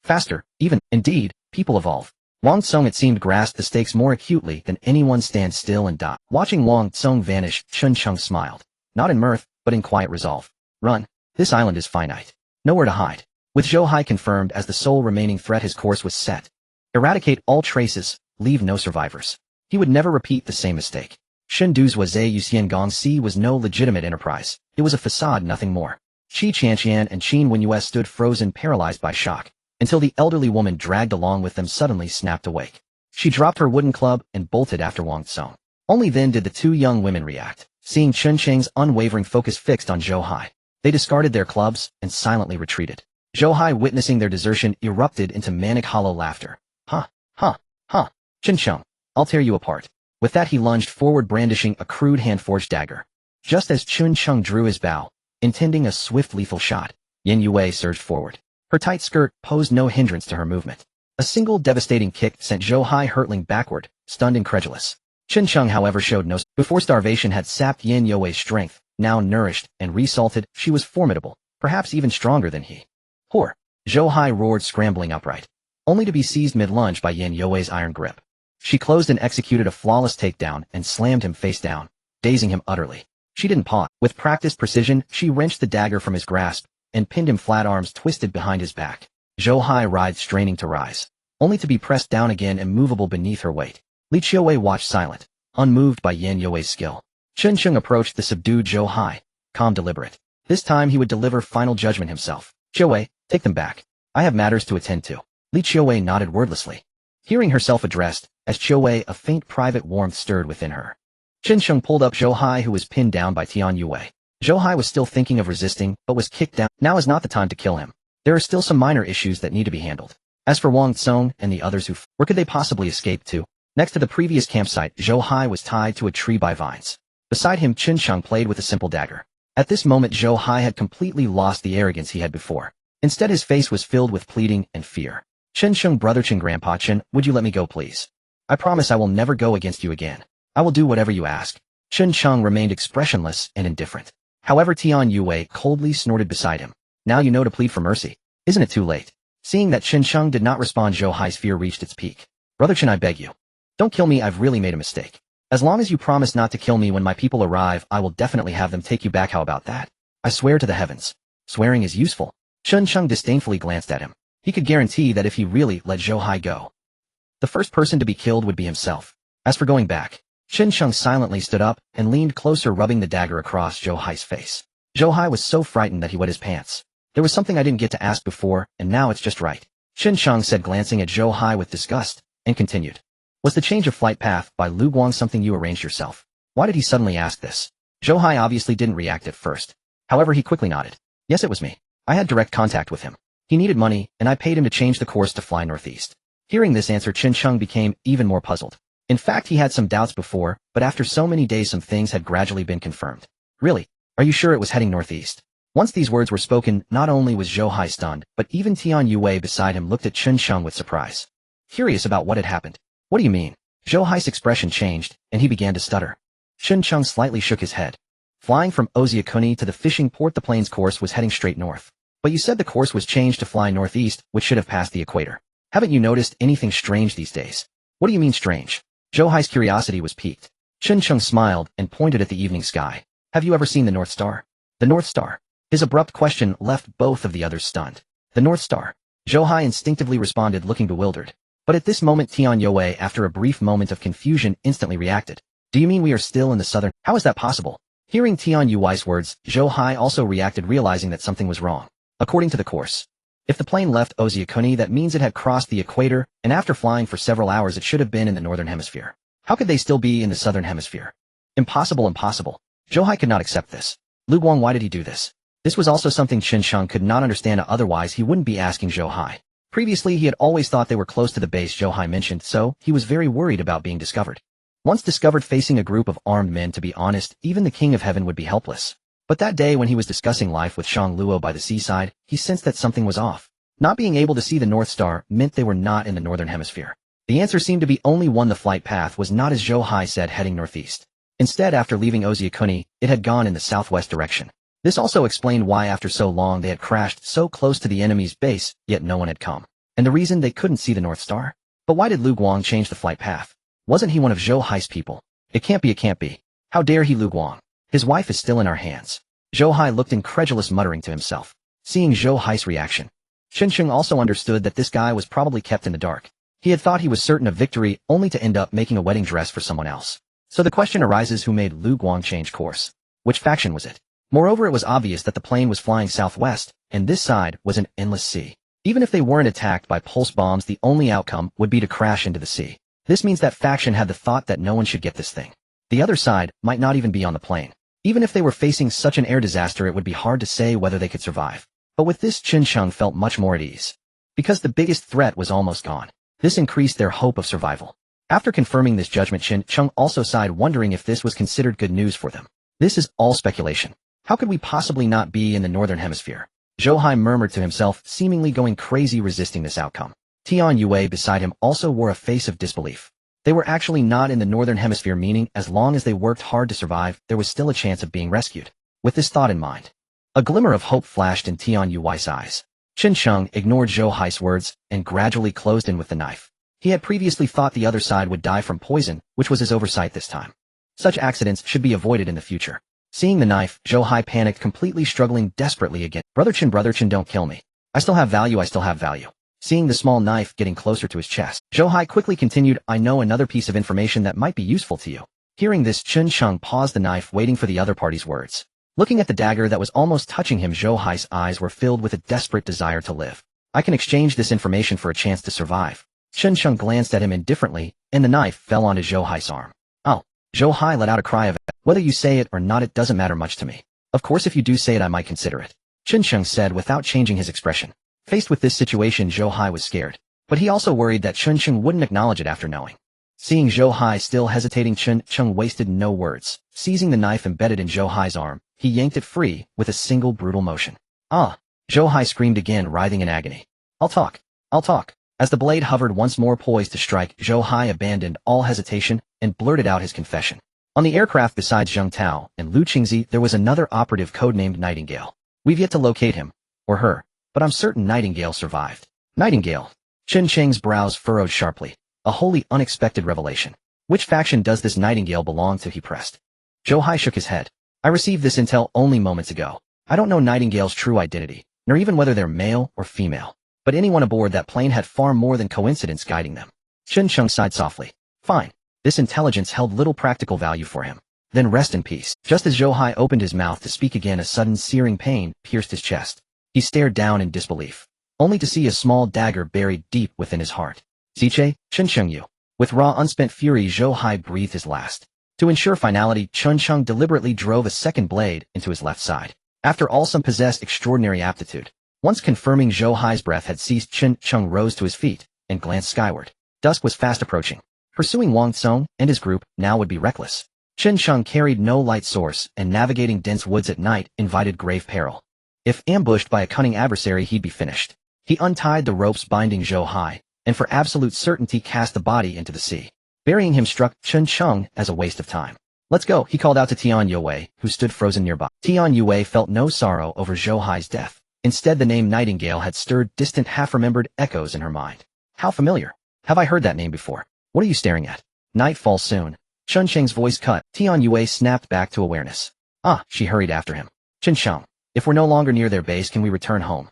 Faster, even. Indeed, people evolve. Wang Tsong, it seemed, grasped the stakes more acutely than anyone. Stand still and die. Watching Wang Tsong vanish, Chun Sheng smiled. Not in mirth, but in quiet resolve. Run. This island is finite. Nowhere to hide. With Zhou Hai confirmed as the sole remaining threat, his course was set. Eradicate all traces, leave no survivors. He would never repeat the same mistake. Shendu's Wazhe Yuxian Gongxi was no legitimate enterprise. It was a facade, nothing more. Qi Qianqian and Qin Wenyue stood frozen, paralyzed by shock, until the elderly woman dragged along with them suddenly snapped awake. She dropped her wooden club and bolted after Wang Tsong. Only then did the two young women react, seeing Chun Sheng's unwavering focus fixed on Zhou Hai. They discarded their clubs and silently retreated. Zhou Hai, witnessing their desertion, erupted into manic hollow laughter. Ha, ha, ha. Chun Sheng, I'll tear you apart. With that, he lunged forward, brandishing a crude hand-forged dagger. Just as Chun Sheng drew his bow, intending a swift lethal shot, Yan Yue surged forward. Her tight skirt posed no hindrance to her movement. A single devastating kick sent Zhou Hai hurtling backward, stunned, incredulous. Chun Sheng, however, showed no. Before starvation had sapped Yan Yue's strength, now nourished and resalted, she was formidable, perhaps even stronger than he. Poor. Zhou Hai roared, scrambling upright, only to be seized mid-lunge by Yan Yue's iron grip. She closed and executed a flawless takedown and slammed him face down, dazing him utterly. She didn't pause. With practiced precision, she wrenched the dagger from his grasp and pinned him flat, arms twisted behind his back. Zhou Hai writhed, straining to rise, only to be pressed down again, immovable beneath her weight. Li Qiuwei watched silent, unmoved by Yan Yue's skill. Chun Sheng approached the subdued Zhou Hai, calm, deliberate. This time he would deliver final judgment himself. Qiuwei, take them back. I have matters to attend to. Li Qiuwei nodded wordlessly. Hearing herself addressed, as Qiuwei, a faint private warmth stirred within her. Chun Sheng pulled up Zhou Hai, who was pinned down by Tian Yue. Zhou Hai was still thinking of resisting, but was kicked down. Now is not the time to kill him. There are still some minor issues that need to be handled. As for Wang Tsong and the others where could they possibly escape to? Next to the previous campsite, Zhou Hai was tied to a tree by vines. Beside him, Chun Sheng played with a simple dagger. At this moment, Zhou Hai had completely lost the arrogance he had before. Instead, his face was filled with pleading and fear. Chun Sheng, brother Chen, Grandpa Chen, would you let me go, please? I promise I will never go against you again. I will do whatever you ask. Chun Sheng remained expressionless and indifferent. However, Tian Yue coldly snorted beside him. Now you know to plead for mercy. Isn't it too late? Seeing that Chun Sheng did not respond, Zhou Hai's fear reached its peak. Brother Chen, I beg you. Don't kill me, I've really made a mistake. As long as you promise not to kill me when my people arrive, I will definitely have them take you back. How about that? I swear to the heavens. Swearing is useful. Chun Sheng disdainfully glanced at him. He could guarantee that if he really let Zhou Hai go, the first person to be killed would be himself. As for going back, Chun Sheng silently stood up and leaned closer, rubbing the dagger across Zhou Hai's face. Zhou Hai was so frightened that he wet his pants. There was something I didn't get to ask before, and now it's just right. Chun Sheng said, glancing at Zhou Hai with disgust, and continued. Was the change of flight path by Lu Guang something you arranged yourself? Why did he suddenly ask this? Zhou Hai obviously didn't react at first. However, he quickly nodded. Yes, it was me. I had direct contact with him. He needed money, and I paid him to change the course to fly northeast. Hearing this answer, Qin Sheng became even more puzzled. In fact, he had some doubts before, but after so many days some things had gradually been confirmed. Really? Are you sure it was heading northeast? Once these words were spoken, not only was Zhou Hai stunned, but even Tian Yue beside him looked at Qin Sheng with surprise. Curious about what had happened. What do you mean? Zhou Hai's expression changed, and he began to stutter. Qin Sheng slightly shook his head. Flying from Oziakuni to the fishing port, the plane's course was heading straight north. But you said the course was changed to fly northeast, which should have passed the equator. Haven't you noticed anything strange these days? What do you mean strange? Zhou Hai's curiosity was piqued. Qin Sheng smiled and pointed at the evening sky. Have you ever seen the North Star? The North Star? His abrupt question left both of the others stunned. The North Star? Zhou Hai instinctively responded, looking bewildered. But at this moment Tian Yue, after a brief moment of confusion, instantly reacted. Do you mean we are still in the southern? How is that possible? Hearing Tian Yue's words, Zhou Hai also reacted, realizing that something was wrong. According to the course, if the plane left Oziakuni, that means it had crossed the equator, and after flying for several hours it should have been in the northern hemisphere. How could they still be in the southern hemisphere? Impossible, impossible. Zhou Hai could not accept this. Lu Guang, why did he do this? This was also something Qin Sheng could not understand, otherwise he wouldn't be asking Zhou Hai. Previously he had always thought they were close to the base Zhou Hai mentioned, so he was very worried about being discovered. Once discovered facing a group of armed men, to be honest, even the King of Heaven would be helpless. But that day when he was discussing life with Shang Luo by the seaside, he sensed that something was off. Not being able to see the North Star meant they were not in the northern hemisphere. The answer seemed to be only one: the flight path was not as Zhou Hai said, heading northeast. Instead, after leaving Oziakuni, it had gone in the southwest direction. This also explained why after so long they had crashed so close to the enemy's base, yet no one had come. And the reason: they couldn't see the North Star? But why did Lu Guang change the flight path? Wasn't he one of Zhou Hai's people? It can't be, it can't be. How dare he, Lu Guang? His wife is still in our hands. Zhou Hai looked incredulous, muttering to himself. Seeing Zhou Hai's reaction, Qin Sheng also understood that this guy was probably kept in the dark. He had thought he was certain of victory, only to end up making a wedding dress for someone else. So the question arises, who made Lu Guang change course? Which faction was it? Moreover, it was obvious that the plane was flying southwest, and this side was an endless sea. Even if they weren't attacked by pulse bombs, the only outcome would be to crash into the sea. This means that faction had the thought that no one should get this thing. The other side might not even be on the plane. Even if they were facing such an air disaster, it would be hard to say whether they could survive. But with this, Qin Sheng felt much more at ease. Because the biggest threat was almost gone. This increased their hope of survival. After confirming this judgment, Qin Sheng also sighed, wondering if this was considered good news for them. This is all speculation. How could we possibly not be in the northern hemisphere? Zhou Hai murmured to himself, seemingly going crazy resisting this outcome. Tian Yue beside him also wore a face of disbelief. They were actually not in the northern hemisphere, meaning as long as they worked hard to survive, there was still a chance of being rescued. With this thought in mind, a glimmer of hope flashed in Tian Yue's eyes. Qin Sheng ignored Zhou Hai's words and gradually closed in with the knife. He had previously thought the other side would die from poison, which was his oversight this time. Such accidents should be avoided in the future. Seeing the knife, Zhou Hai panicked, completely struggling desperately again. Brother Qin, don't kill me. I still have value, I still have value. Seeing the small knife getting closer to his chest, Zhou Hai quickly continued, I know another piece of information that might be useful to you. Hearing this, Qin Sheng paused the knife, waiting for the other party's words. Looking at the dagger that was almost touching him, Zhou Hai's eyes were filled with a desperate desire to live. I can exchange this information for a chance to survive. Qin Sheng glanced at him indifferently, and the knife fell onto Zhou Hai's arm. Oh. Zhou Hai let out a cry of, whether you say it or not, it doesn't matter much to me. Of course, if you do say it, I might consider it. Qin Sheng said without changing his expression. Faced with this situation, Zhou Hai was scared. But he also worried that Qin Sheng wouldn't acknowledge it after knowing. Seeing Zhou Hai still hesitating, Qin Sheng wasted no words. Seizing the knife embedded in Zhou Hai's arm, he yanked it free with a single brutal motion. Ah! Zhou Hai screamed again, writhing in agony. I'll talk. I'll talk. As the blade hovered once more poised to strike, Zhou Hai abandoned all hesitation and blurted out his confession. On the aircraft besides Zheng Tao and Lu Qingzi, there was another operative codenamed Nightingale. We've yet to locate him, or her, but I'm certain Nightingale survived. Nightingale. Qin Sheng's brows furrowed sharply. A wholly unexpected revelation. Which faction does this Nightingale belong to? He pressed. Zhou Hai shook his head. I received this intel only moments ago. I don't know Nightingale's true identity, nor even whether they're male or female. But anyone aboard that plane had far more than coincidence guiding them. Qin Sheng sighed softly. Fine. This intelligence held little practical value for him. Then rest in peace. Just as Zhou Hai opened his mouth to speak again, a sudden searing pain pierced his chest. He stared down in disbelief, only to see a small dagger buried deep within his heart. Ziche, Qin Sheng Yu. With raw unspent fury, Zhou Hai breathed his last. To ensure finality, Chun Chung deliberately drove a second blade into his left side. After all, some possessed extraordinary aptitude. Once confirming Zhou Hai's breath had ceased, Chun Chung rose to his feet and glanced skyward. Dusk was fast approaching. Pursuing Wang Tsung and his group now would be reckless. Chun Chung carried no light source, and navigating dense woods at night invited grave peril. If ambushed by a cunning adversary, he'd be finished. He untied the ropes binding Zhou Hai, and for absolute certainty cast the body into the sea. Burying him struck Chun Chung as a waste of time. Let's go, he called out to Tian Yue, who stood frozen nearby. Tian Yue felt no sorrow over Zhou Hai's death. Instead, the name Nightingale had stirred distant half-remembered echoes in her mind. How familiar. Have I heard that name before? What are you staring at? Night falls soon. Chun Cheng's voice cut. Tian Yue snapped back to awareness. Ah, she hurried after him. Chun Cheng, if we're no longer near their base, can we return home?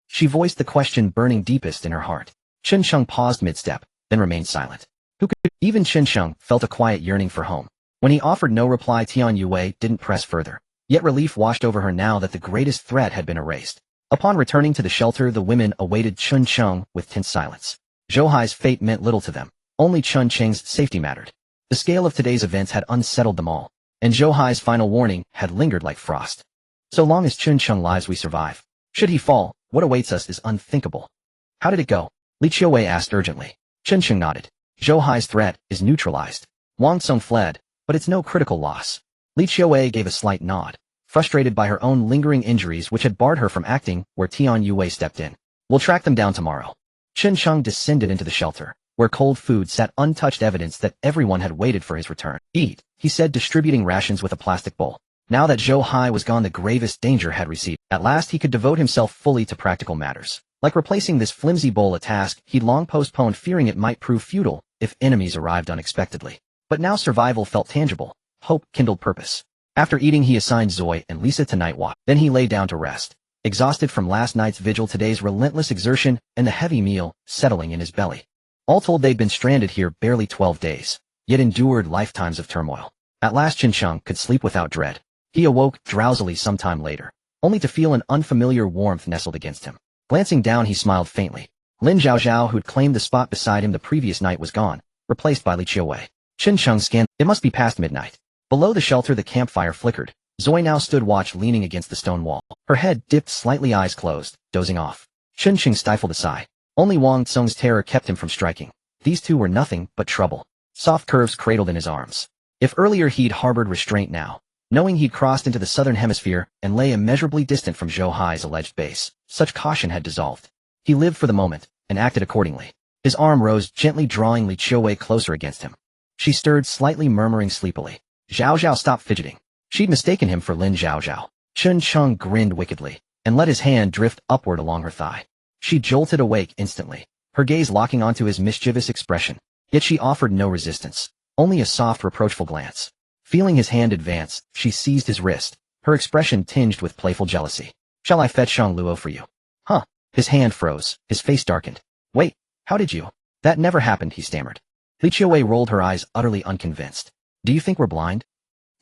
She voiced the question burning deepest in her heart. Chun Cheng paused mid-step, then remained silent. Who could? Even Chun Cheng felt a quiet yearning for home. When he offered no reply, Tian Yue didn't press further. Yet relief washed over her now that the greatest threat had been erased. Upon returning to the shelter, the women awaited Chun Cheng with tense silence. Zhou Hai's fate meant little to them. Only Chun Cheng's safety mattered. The scale of today's events had unsettled them all, and Zhou Hai's final warning had lingered like frost. So long as Chun Cheng lives, we survive. Should he fall, what awaits us is unthinkable. How did it go? Li Qiuwei asked urgently. Chun Cheng nodded. Zhou Hai's threat is neutralized. Wang Tsung fled, but it's no critical loss. Li Qiuwei gave a slight nod, frustrated by her own lingering injuries which had barred her from acting where Tian Yue stepped in. We'll track them down tomorrow. Chun Cheng descended into the shelter, where cold food sat untouched, evidence that everyone had waited for his return. Eat, he said, distributing rations with a plastic bowl. Now that Zhou Hai was gone, the gravest danger had receded. At last he could devote himself fully to practical matters. Like replacing this flimsy bowl, a task he'd long postponed, fearing it might prove futile if enemies arrived unexpectedly. But now survival felt tangible. Hope kindled purpose. After eating, he assigned Zoe and Lisa to night watch. Then he lay down to rest, exhausted from last night's vigil, today's relentless exertion, and the heavy meal settling in his belly. All told, they'd been stranded here barely 12 days, yet endured lifetimes of turmoil. At last Chun Cheng could sleep without dread. He awoke drowsily sometime later, only to feel an unfamiliar warmth nestled against him. Glancing down, he smiled faintly. Lin Zhaozhao, who'd claimed the spot beside him the previous night, was gone, replaced by Li Qiuwei. Chun Cheng scanned. It must be past midnight. Below the shelter, the campfire flickered. Zoe now stood watch, leaning against the stone wall. Her head dipped slightly, eyes closed, dozing off. Chun Cheng stifled a sigh. Only Wang Tsung's terror kept him from striking. These two were nothing but trouble. Soft curves cradled in his arms. If earlier he'd harbored restraint, now, knowing he'd crossed into the southern hemisphere and lay immeasurably distant from Zhou Hai's alleged base, such caution had dissolved. He lived for the moment, and acted accordingly. His arm rose, gently drawing Li Qiuwei closer against him. She stirred slightly, murmuring sleepily. Zhao stopped fidgeting. She'd mistaken him for Lin Zhaozhao. Chun Cheng grinned wickedly, and let his hand drift upward along her thigh. She jolted awake instantly, her gaze locking onto his mischievous expression. Yet she offered no resistance, only a soft, reproachful glance. Feeling his hand advance, she seized his wrist, her expression tinged with playful jealousy. Shall I fetch Shang Luo for you? Huh. His hand froze, his face darkened. Wait, how did you? That never happened, he stammered. Li Qiuwei rolled her eyes, utterly unconvinced. Do you think we're blind?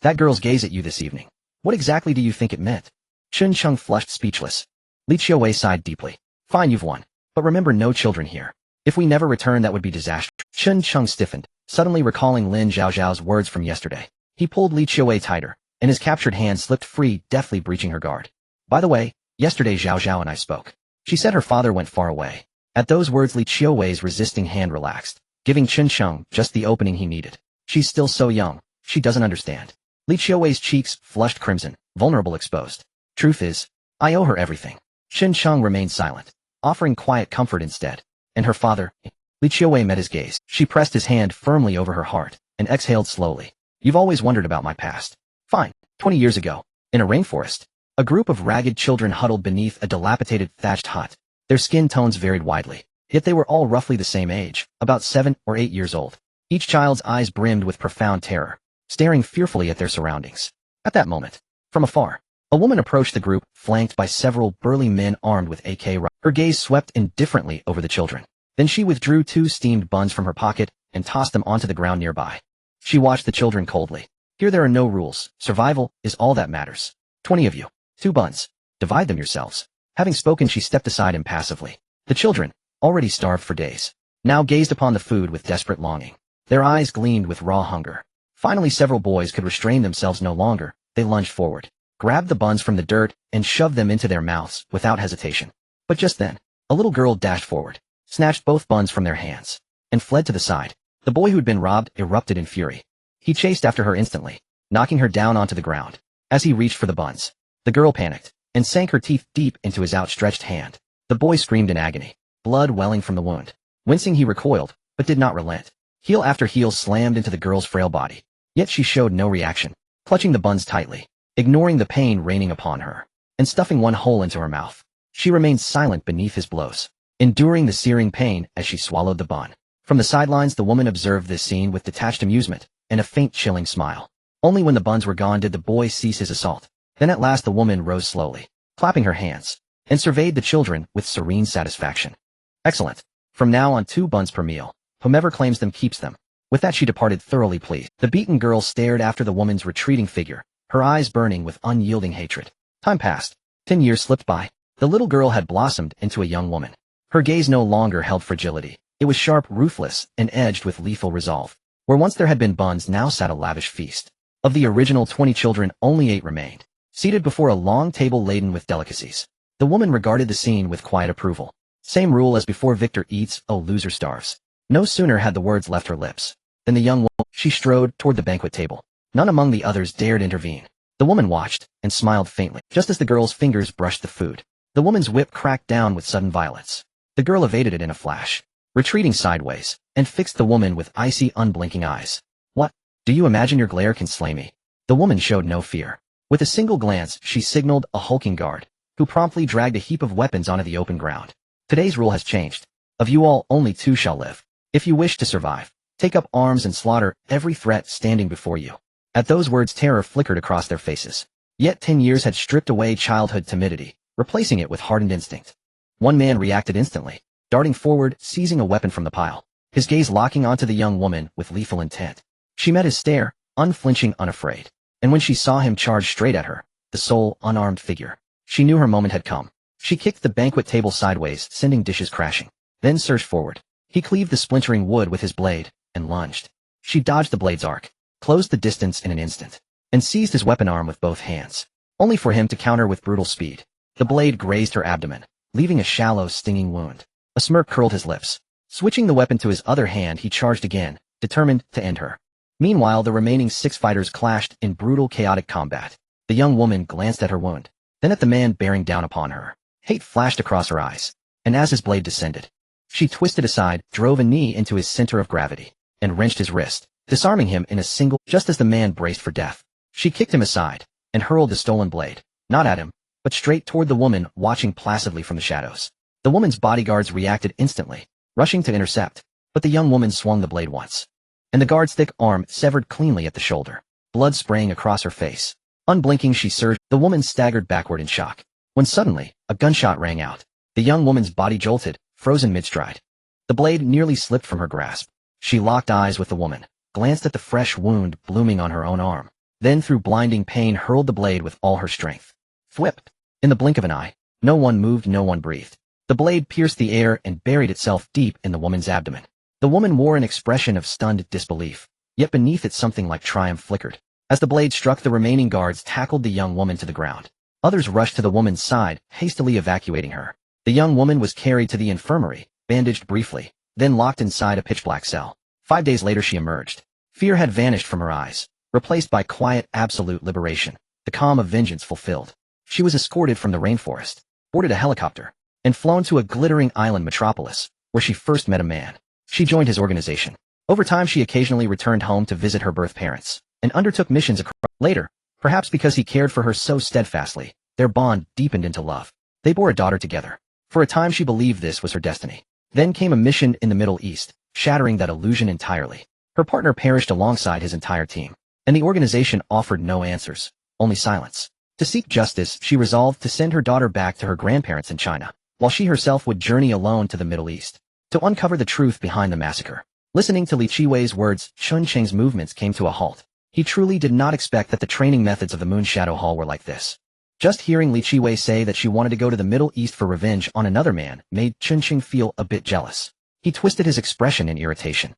That girl's gaze at you this evening. What exactly do you think it meant? Chun Cheng flushed, speechless. Li Qiuwei sighed deeply. Fine, you've won. But remember, no children here. If we never return, that would be disaster. Chun Cheng stiffened, suddenly recalling Lin Zhaozhao's words from yesterday. He pulled Li Qiuwei tighter, and his captured hand slipped free, deftly breaching her guard. By the way, yesterday Zhaozhao and I spoke. She said her father went far away. At those words, Li Qiuwei's resisting hand relaxed, giving Chun Cheng just the opening he needed. She's still so young. She doesn't understand. Li Qiuwei's cheeks flushed crimson, vulnerable, exposed. Truth is, I owe her everything. Chun Cheng remained silent, offering quiet comfort instead. And her father? Li Qiuwei met his gaze. She pressed his hand firmly over her heart, and exhaled slowly. You've always wondered about my past. Fine. 20 years ago, in a rainforest, a group of ragged children huddled beneath a dilapidated thatched hut. Their skin tones varied widely, yet they were all roughly the same age, about 7 or 8 years old. Each child's eyes brimmed with profound terror, staring fearfully at their surroundings. At that moment, from afar, a woman approached the group, flanked by several burly men armed with AK rifles. Her gaze swept indifferently over the children. Then she withdrew 2 steamed buns from her pocket and tossed them onto the ground nearby. She watched the children coldly. Here there are no rules. Survival is all that matters. 20 of you. 2 buns. Divide them yourselves. Having spoken, she stepped aside impassively. The children, already starved for days, now gazed upon the food with desperate longing. Their eyes gleamed with raw hunger. Finally, several boys could restrain themselves no longer. They lunged forward, grabbed the buns from the dirt, and shoved them into their mouths without hesitation. But just then, a little girl dashed forward, snatched both buns from their hands, and fled to the side. The boy who'd been robbed erupted in fury. He chased after her instantly, knocking her down onto the ground. As he reached for the buns, the girl panicked and sank her teeth deep into his outstretched hand. The boy screamed in agony, blood welling from the wound. Wincing, he recoiled, but did not relent. Heel after heel slammed into the girl's frail body, yet she showed no reaction, clutching the buns tightly, ignoring the pain raining upon her, and stuffing one hole into her mouth. She remained silent beneath his blows, enduring the searing pain as she swallowed the bun. From the sidelines, the woman observed this scene with detached amusement and a faint, chilling smile. Only when the buns were gone did the boy cease his assault. Then at last the woman rose slowly, clapping her hands, and surveyed the children with serene satisfaction. Excellent. From now on, 2 buns per meal. Whomever claims them keeps them. With that, she departed thoroughly pleased. The beaten girl stared after the woman's retreating figure, her eyes burning with unyielding hatred. Time passed. 10 years slipped by. The little girl had blossomed into a young woman. Her gaze no longer held fragility. It was sharp, ruthless, and edged with lethal resolve. Where once there had been buns, now sat a lavish feast. Of the original 20 children, only 8 remained, seated before a long table laden with delicacies. The woman regarded the scene with quiet approval. Same rule as before: victor eats, oh loser starves. No sooner had the words left her lips than the young woman, she strode toward the banquet table. None among the others dared intervene. The woman watched and smiled faintly. Just as the girl's fingers brushed the food, the woman's whip cracked down with sudden violence. The girl evaded it in a flash, retreating sideways, and fixed the woman with icy, unblinking eyes. What? Do you imagine your glare can slay me? The woman showed no fear. With a single glance, she signaled a hulking guard, who promptly dragged a heap of weapons onto the open ground. Today's rule has changed. Of you all, only 2 shall live. If you wish to survive, take up arms and slaughter every threat standing before you. At those words, terror flickered across their faces. Yet 10 years had stripped away childhood timidity, replacing it with hardened instinct. One man reacted instantly, darting forward, seizing a weapon from the pile, his gaze locking onto the young woman with lethal intent. She met his stare, unflinching, unafraid. And when she saw him charge straight at her, the sole, unarmed figure, she knew her moment had come. She kicked the banquet table sideways, sending dishes crashing, then surged forward. He cleaved the splintering wood with his blade, and lunged. She dodged the blade's arc, closed the distance in an instant, and seized his weapon arm with both hands, only for him to counter with brutal speed. The blade grazed her abdomen, leaving a shallow, stinging wound. A smirk curled his lips. Switching the weapon to his other hand, he charged again, determined to end her. Meanwhile, the remaining 6 fighters clashed in brutal, chaotic combat. The young woman glanced at her wound, then at the man bearing down upon her. Hate flashed across her eyes, and as his blade descended, she twisted aside, drove a knee into his center of gravity, and wrenched his wrist, disarming him in a single. Just as the man braced for death, she kicked him aside and hurled the stolen blade, not at him, but straight toward the woman watching placidly from the shadows. The woman's bodyguards reacted instantly, rushing to intercept, but the young woman swung the blade once, and the guard's thick arm severed cleanly at the shoulder, blood spraying across her face. Unblinking, she surged. The woman staggered backward in shock, when suddenly, a gunshot rang out. The young woman's body jolted, frozen mid-stride. The blade nearly slipped from her grasp. She locked eyes with the woman, glanced at the fresh wound blooming on her own arm, then through blinding pain hurled the blade with all her strength. Thwip! In the blink of an eye, no one moved, no one breathed. The blade pierced the air and buried itself deep in the woman's abdomen. The woman wore an expression of stunned disbelief, yet beneath it something like triumph flickered. As the blade struck, the remaining guards tackled the young woman to the ground. Others rushed to the woman's side, hastily evacuating her. The young woman was carried to the infirmary, bandaged briefly, then locked inside a pitch-black cell. 5 days later she emerged. Fear had vanished from her eyes, replaced by quiet, absolute liberation, the calm of vengeance fulfilled. She was escorted from the rainforest, boarded a helicopter, and flown to a glittering island metropolis, where she first met a man. She joined his organization. Over time she occasionally returned home to visit her birth parents, and undertook missions across. Later, perhaps because he cared for her so steadfastly, their bond deepened into love. They bore a daughter together. For a time she believed this was her destiny. Then came a mission in the Middle East, shattering that illusion entirely. Her partner perished alongside his entire team, and the organization offered no answers, only silence. To seek justice, she resolved to send her daughter back to her grandparents in China, while she herself would journey alone to the Middle East, to uncover the truth behind the massacre. Listening to Li Qiwei's words, Chun Cheng's movements came to a halt. He truly did not expect that the training methods of the Moon Shadow Hall were like this. Just hearing Li Qiwei say that she wanted to go to the Middle East for revenge on another man made Chun Cheng feel a bit jealous. He twisted his expression in irritation.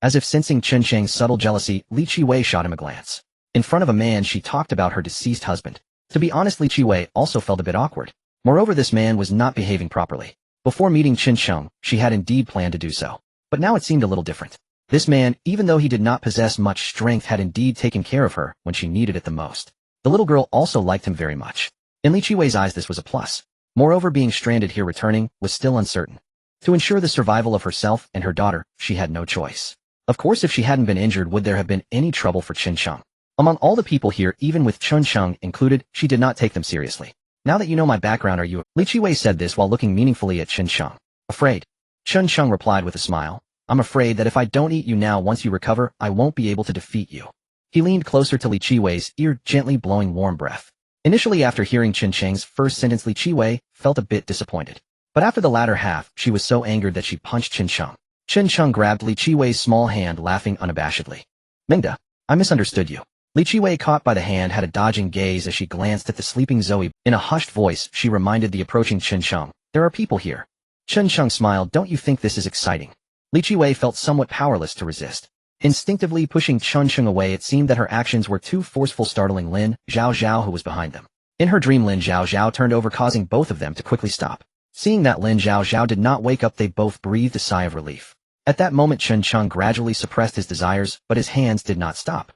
As if sensing Chen Cheng's subtle jealousy, Li Qiwei shot him a glance. In front of a man she talked about her deceased husband. To be honest, Li Qiwei also felt a bit awkward. Moreover, this man was not behaving properly. Before meeting Chen Cheng, she had indeed planned to do so. But now it seemed a little different. This man, even though he did not possess much strength, had indeed taken care of her when she needed it the most. The little girl also liked him very much. In Li Qiwei's eyes, this was a plus. Moreover, being stranded here returning was still uncertain. To ensure the survival of herself and her daughter, she had no choice. Of course, if she hadn't been injured, would there have been any trouble for Chen Cheng? Among all the people here, even with Chen Cheng included, she did not take them seriously. Now that you know my background, are you? Li Qiwei said this while looking meaningfully at Chen Cheng. Afraid? Chen Cheng replied with a smile. I'm afraid that if I don't eat you now, once you recover, I won't be able to defeat you. He leaned closer to Li Qiwei's ear, gently blowing warm breath. Initially, after hearing Chen Cheng's first sentence, Li Qiwei felt a bit disappointed. But after the latter half, she was so angered that she punched Chen Cheng. Chen Cheng grabbed Li Qiwei's small hand, laughing unabashedly. Mingda, I misunderstood you. Li Qiwei, caught by the hand, had a dodging gaze as she glanced at the sleeping Zoe. In a hushed voice, she reminded the approaching Chen Cheng, there are people here. Chen Cheng smiled. Don't you think this is exciting? Li Qiwei felt somewhat powerless to resist. Instinctively pushing Chen Cheng away, it seemed that her actions were too forceful, startling Lin Zhao, who was behind them. In her dream, Lin Zhao turned over, causing both of them to quickly stop. Seeing that Lin Zhao did not wake up, they both breathed a sigh of relief. At that moment, Chen Cheng gradually suppressed his desires, but his hands did not stop.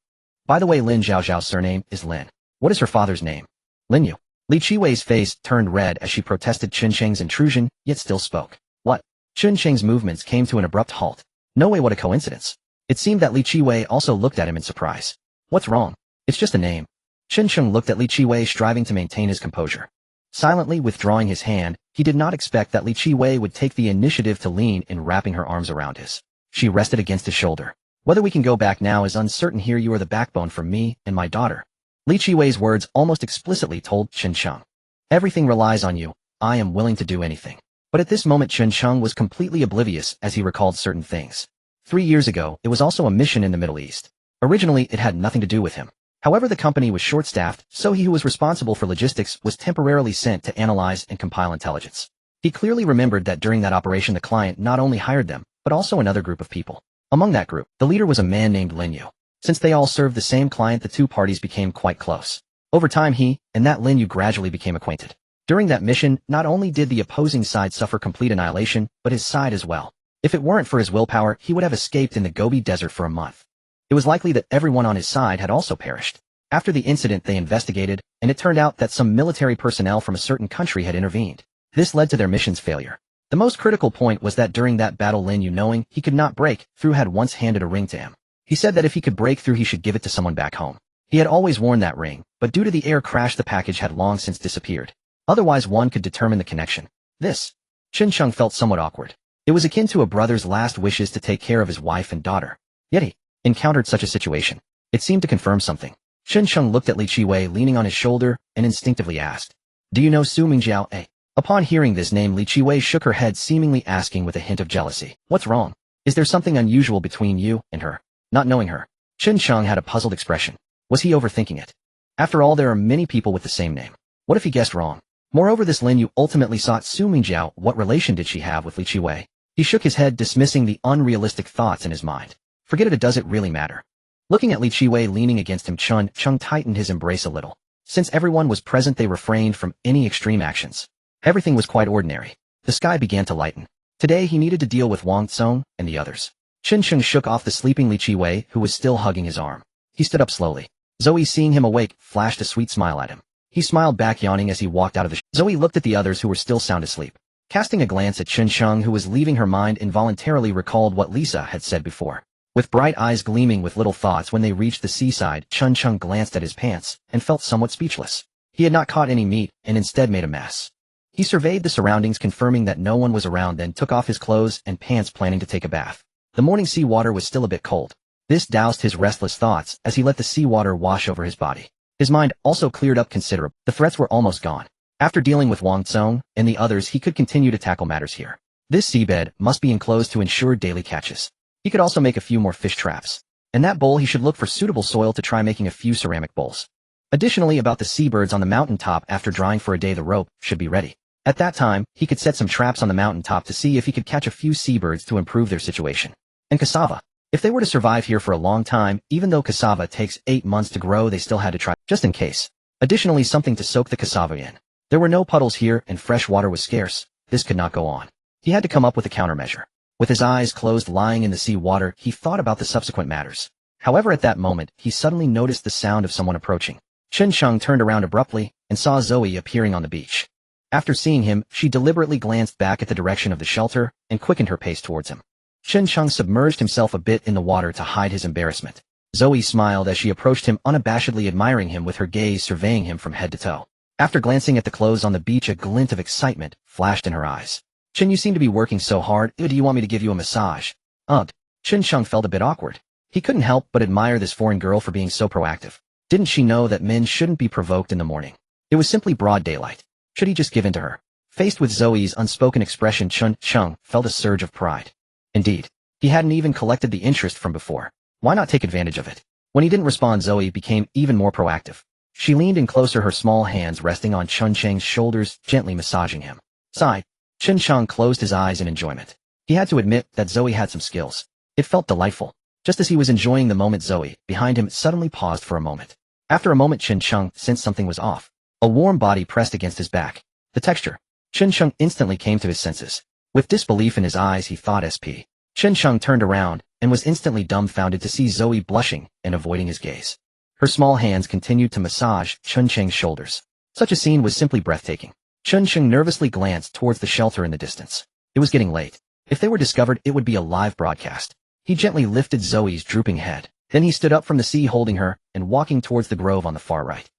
By the way, Lin Zhao's surname is Lin. What is her father's name? Lin Yu. Li Qiwei's face turned red as she protested Chen Cheng's intrusion, yet still spoke. What? Chen Cheng's movements came to an abrupt halt. No way, what a coincidence. It seemed that Li Qiwei also looked at him in surprise. What's wrong? It's just a name. Chen Cheng looked at Li Qiwei, striving to maintain his composure. Silently withdrawing his hand, he did not expect that Li Qiwei would take the initiative to lean in, wrapping her arms around his. She rested against his shoulder. Whether we can go back now is uncertain. Here you are the backbone for me and my daughter. Li Qiwei's words almost explicitly told Chen Cheng. Everything relies on you. I am willing to do anything. But at this moment, Chen Cheng was completely oblivious as he recalled certain things. 3 years ago, it was also a mission in the Middle East. Originally, it had nothing to do with him. However, the company was short-staffed, so he who was responsible for logistics was temporarily sent to analyze and compile intelligence. He clearly remembered that during that operation, the client not only hired them, but also another group of people. Among that group, the leader was a man named Lin Yu. Since they all served the same client, the two parties became quite close. Over time, he and that Lin Yu gradually became acquainted. During that mission, not only did the opposing side suffer complete annihilation, but his side as well. If it weren't for his willpower, he would have escaped in the Gobi Desert for a month. It was likely that everyone on his side had also perished. After the incident, they investigated, and it turned out that some military personnel from a certain country had intervened. This led to their mission's failure. The most critical point was that during that battle, Lin Yu, knowing he could not break through, had once handed a ring to him. He said that if he could break through, he should give it to someone back home. He had always worn that ring, but due to the air crash, the package had long since disappeared. Otherwise, one could determine the connection. This. Chen Cheng felt somewhat awkward. It was akin to a brother's last wishes to take care of his wife and daughter. Yet he encountered such a situation. It seemed to confirm something. Chen Cheng looked at Li Qiwei leaning on his shoulder and instinctively asked, Do you know Su Mingjiao? Upon hearing this name, Li Qiwei shook her head, seemingly asking with a hint of jealousy. What's wrong? Is there something unusual between you and her? Not knowing her, Chen Cheng had a puzzled expression. Was he overthinking it? After all, there are many people with the same name. What if he guessed wrong? Moreover, this Lin Yu ultimately sought Su Mingjiao. What relation did she have with Li Qiwei? He shook his head, dismissing the unrealistic thoughts in his mind. Forget it, does it really matter? Looking at Li Qiwei leaning against him, Chen Cheng tightened his embrace a little. Since everyone was present, they refrained from any extreme actions. Everything was quite ordinary. The sky began to lighten. Today he needed to deal with Wang Tsong and the others. Chen Cheng shook off the sleeping Li Qiwei, who was still hugging his arm. He stood up slowly. Zoe, seeing him awake, flashed a sweet smile at him. He smiled back, yawning as he walked out of the Zoe looked at the others who were still sound asleep. Casting a glance at Chen Cheng, who was leaving, her mind involuntarily recalled what Lisa had said before. With bright eyes gleaming with little thoughts, when they reached the seaside, Chen Cheng glanced at his pants and felt somewhat speechless. He had not caught any meat and instead made a mess. He surveyed the surroundings, confirming that no one was around, then took off his clothes and pants, planning to take a bath. The morning sea water was still a bit cold. This doused his restless thoughts as he let the sea water wash over his body. His mind also cleared up considerably. The threats were almost gone. After dealing with Wang Tsong and the others, he could continue to tackle matters here. This seabed must be enclosed to ensure daily catches. He could also make a few more fish traps. In that bowl, he should look for suitable soil to try making a few ceramic bowls. Additionally, about the seabirds on the mountaintop, after drying for a day, the rope should be ready. At that time, he could set some traps on the mountaintop to see if he could catch a few seabirds to improve their situation. And cassava. If they were to survive here for a long time, even though cassava takes 8 months to grow, they still had to try, just in case. Additionally, something to soak the cassava in. There were no puddles here, and fresh water was scarce. This could not go on. He had to come up with a countermeasure. With his eyes closed lying in the sea water, he thought about the subsequent matters. However, at that moment, he suddenly noticed the sound of someone approaching. Chen Sheng turned around abruptly and saw Zoe appearing on the beach. After seeing him, she deliberately glanced back at the direction of the shelter and quickened her pace towards him. Chen Sheng submerged himself a bit in the water to hide his embarrassment. Zoe smiled as she approached him, unabashedly admiring him, with her gaze surveying him from head to toe. After glancing at the clothes on the beach, a glint of excitement flashed in her eyes. Chen, you seem to be working so hard. Do you want me to give you a massage? Ugh. Chen Sheng felt a bit awkward. He couldn't help but admire this foreign girl for being so proactive. Didn't she know that men shouldn't be provoked in the morning? It was simply broad daylight. Should he just give in to her? Faced with Zoe's unspoken expression, Chen Sheng felt a surge of pride. Indeed, he hadn't even collected the interest from before. Why not take advantage of it? When he didn't respond, Zoe became even more proactive. She leaned in closer, her small hands resting on Chen Sheng's shoulders, gently massaging him. Sigh. Chen Sheng closed his eyes in enjoyment. He had to admit that Zoe had some skills. It felt delightful. Just as he was enjoying the moment, Zoe, behind him, suddenly paused for a moment. After a moment, Chen Sheng sensed something was off. A warm body pressed against his back. The texture. Chen Sheng instantly came to his senses. With disbelief in his eyes, he thought SP. Chen Sheng turned around and was instantly dumbfounded to see Zoe blushing and avoiding his gaze. Her small hands continued to massage Chen Sheng's shoulders. Such a scene was simply breathtaking. Chen Sheng nervously glanced towards the shelter in the distance. It was getting late. If they were discovered, it would be a live broadcast. He gently lifted Zoe's drooping head. Then he stood up from the sea, holding her and walking towards the grove on the far right.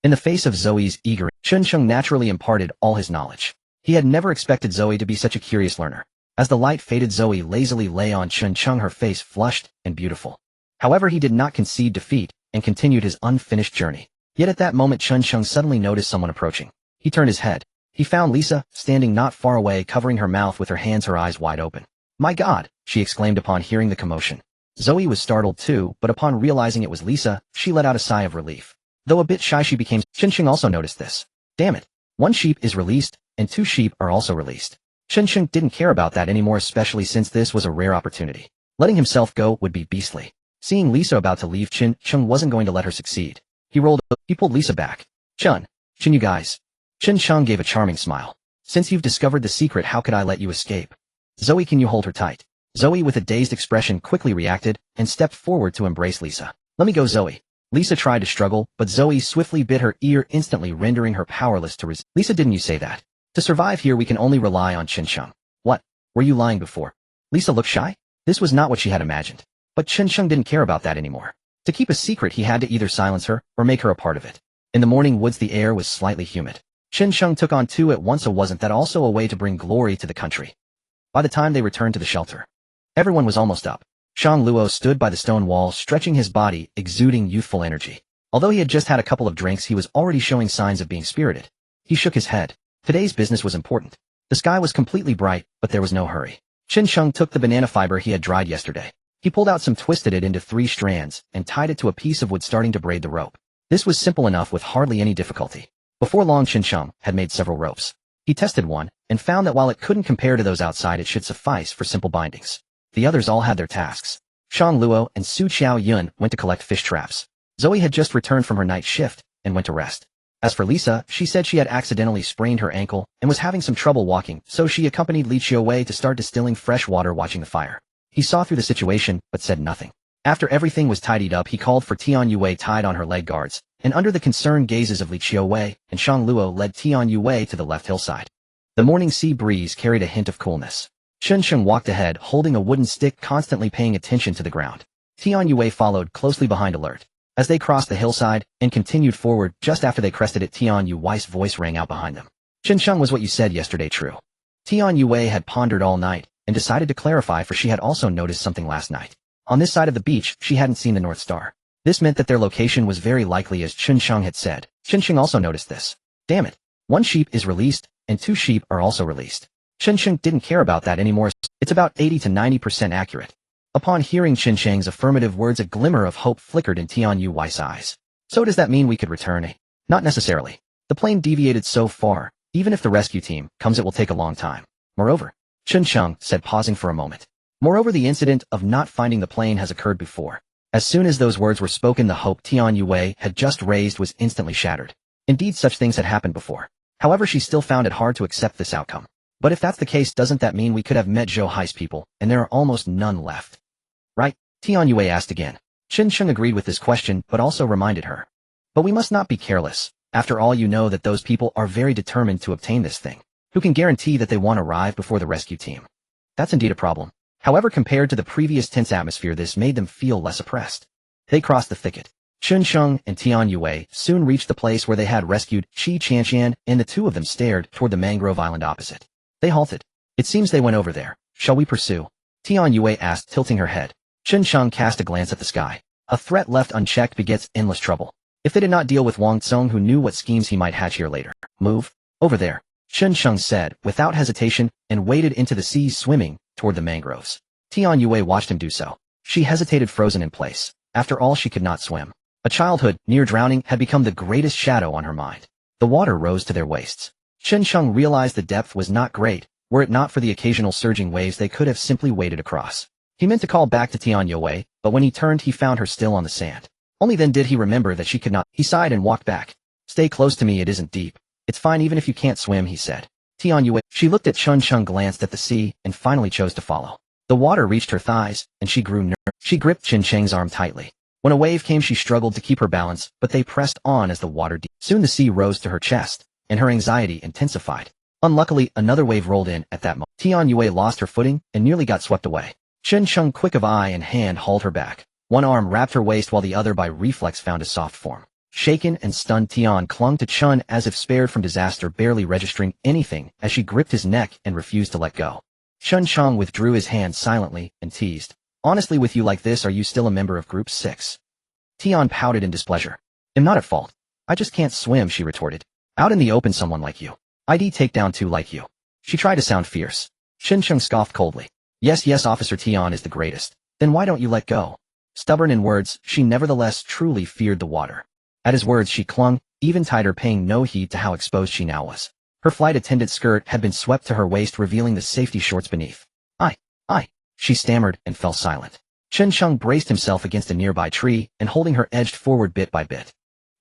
In the face of Zoe's eager, Chen Sheng naturally imparted all his knowledge. He had never expected Zoe to be such a curious learner. As the light faded, Zoe lazily lay on Chen Sheng, her face flushed and beautiful. However, he did not concede defeat and continued his unfinished journey. Yet at that moment, Chen Sheng suddenly noticed someone approaching. He turned his head. He found Lisa, standing not far away, covering her mouth with her hands, her eyes wide open. My God, she exclaimed upon hearing the commotion. Zoe was startled too, but upon realizing it was Lisa, she let out a sigh of relief. Though a bit shy, she became. Chen Sheng also noticed this. Damn it. 1 sheep is released, and 2 sheep are also released. Chen Sheng didn't care about that anymore, especially since this was a rare opportunity. Letting himself go would be beastly. Seeing Lisa about to leave, Chen Sheng wasn't going to let her succeed. He pulled Lisa back. Chen, you guys. Chen Sheng gave a charming smile. Since you've discovered the secret, how could I let you escape? Zoe, can you hold her tight? Zoe, with a dazed expression, quickly reacted and stepped forward to embrace Lisa. Let me go, Zoe. Lisa tried to struggle, but Zoe swiftly bit her ear, instantly rendering her powerless to resist. Lisa, didn't you say that? To survive here, we can only rely on Chen Sheng. What? Were you lying before? Lisa looked shy. This was not what she had imagined. But Chen Sheng didn't care about that anymore. To keep a secret, he had to either silence her or make her a part of it. In the morning woods, the air was slightly humid. Chen Sheng took on 2 at once. Wasn't that also a way to bring glory to the country? By the time they returned to the shelter, everyone was almost up. Shang Luo stood by the stone wall, stretching his body, exuding youthful energy. Although he had just had a couple of drinks, he was already showing signs of being spirited. He shook his head. Today's business was important. The sky was completely bright, but there was no hurry. Chen Sheng took the banana fiber he had dried yesterday. He pulled out some, twisted it into 3 strands, and tied it to a piece of wood, starting to braid the rope. This was simple enough with hardly any difficulty. Before long, Chen Sheng had made several ropes. He tested one, and found that while it couldn't compare to those outside, it should suffice for simple bindings. The others all had their tasks. Shang Luo and Su Qiao Yun went to collect fish traps. Zoe had just returned from her night shift and went to rest. As for Lisa, she said she had accidentally sprained her ankle and was having some trouble walking, so she accompanied Li Qiuwei to start distilling fresh water, watching the fire. He saw through the situation, but said nothing. After everything was tidied up, he called for Tian Yue tied on her leg guards, and under the concerned gazes of Li Qiuwei and Shang Luo led Tian Yue to the left hillside. The morning sea breeze carried a hint of coolness. Chen Sheng walked ahead, holding a wooden stick, constantly paying attention to the ground. Tian Yue followed closely behind, alert. As they crossed the hillside and continued forward, just after they crested it, Tian Yue's voice rang out behind them. Chen Sheng, was what you said yesterday true? Tian Yue had pondered all night and decided to clarify, for she had also noticed something last night. On this side of the beach, she hadn't seen the North Star. This meant that their location was very likely as Chen Sheng had said. Chen Sheng also noticed this. Damn it. 1 sheep is released, and 2 sheep are also released. Chen Sheng didn't care about that anymore. It's about 80 to 90% accurate. Upon hearing Chen Sheng's affirmative words, a glimmer of hope flickered in Tian Yue's eyes. So does that mean we could return? Not necessarily. The plane deviated so far. Even if the rescue team comes, it will take a long time. Moreover, Chen Sheng said, pausing for a moment. Moreover, the incident of not finding the plane has occurred before. As soon as those words were spoken, the hope Tian Yue had just raised was instantly shattered. Indeed, such things had happened before. However, she still found it hard to accept this outcome. But if that's the case, doesn't that mean we could have met Zhou Hai's people, and there are almost none left? Right? Tian Yue asked again. Chen Sheng agreed with this question, but also reminded her. But we must not be careless. After all, you know that those people are very determined to obtain this thing. Who can guarantee that they won't arrive before the rescue team? That's indeed a problem. However, compared to the previous tense atmosphere, this made them feel less oppressed. They crossed the thicket. Chen Sheng and Tian Yue soon reached the place where they had rescued Qi Qianxian, and the two of them stared toward the mangrove island opposite. They halted. It seems they went over there. Shall we pursue? Tian Yue asked, tilting her head. Chen Sheng cast a glance at the sky. A threat left unchecked begets endless trouble. If they did not deal with Wang Tsong, who knew what schemes he might hatch here later. Move. Over there. Chen Sheng said, without hesitation, and waded into the sea, swimming toward the mangroves. Tian Yue watched him do so. She hesitated, frozen in place. After all, she could not swim. A childhood, near drowning, had become the greatest shadow on her mind. The water rose to their waists. Chen Sheng realized the depth was not great. Were it not for the occasional surging waves, they could have simply waded across. He meant to call back to Tian Yue, but when he turned, he found her still on the sand. Only then did he remember that she could not. He sighed and walked back. Stay close to me, it isn't deep. It's fine even if you can't swim, he said. Tian Yue. She looked at Chen Sheng, glanced at the sea, and finally chose to follow. The water reached her thighs, and she grew nervous. She gripped Chen Sheng's arm tightly. When a wave came, she struggled to keep her balance, but they pressed on as the water deepened. Soon the sea rose to her chest, and her anxiety intensified. Unluckily, another wave rolled in at that moment. Tian Yue lost her footing and nearly got swept away. Chen Sheng, quick of eye and hand, hauled her back. One arm wrapped her waist while the other by reflex found a soft form. Shaken and stunned, Tian clung to Chen as if spared from disaster, barely registering anything as she gripped his neck and refused to let go. Chen Sheng withdrew his hand silently and teased. Honestly, with you like this, are you still a member of Group 6? Tian pouted in displeasure. I'm not at fault. I just can't swim, she retorted. Out in the open, someone like you. I'd take down two like you. She tried to sound fierce. Chen Sheng scoffed coldly. Yes, Officer Tian is the greatest. Then why don't you let go? Stubborn in words, she nevertheless truly feared the water. At his words, she clung, even tighter, paying no heed to how exposed she now was. Her flight attendant skirt had been swept to her waist, revealing the safety shorts beneath. I, she stammered and fell silent. Chen Sheng braced himself against a nearby tree, and holding her edged forward bit by bit.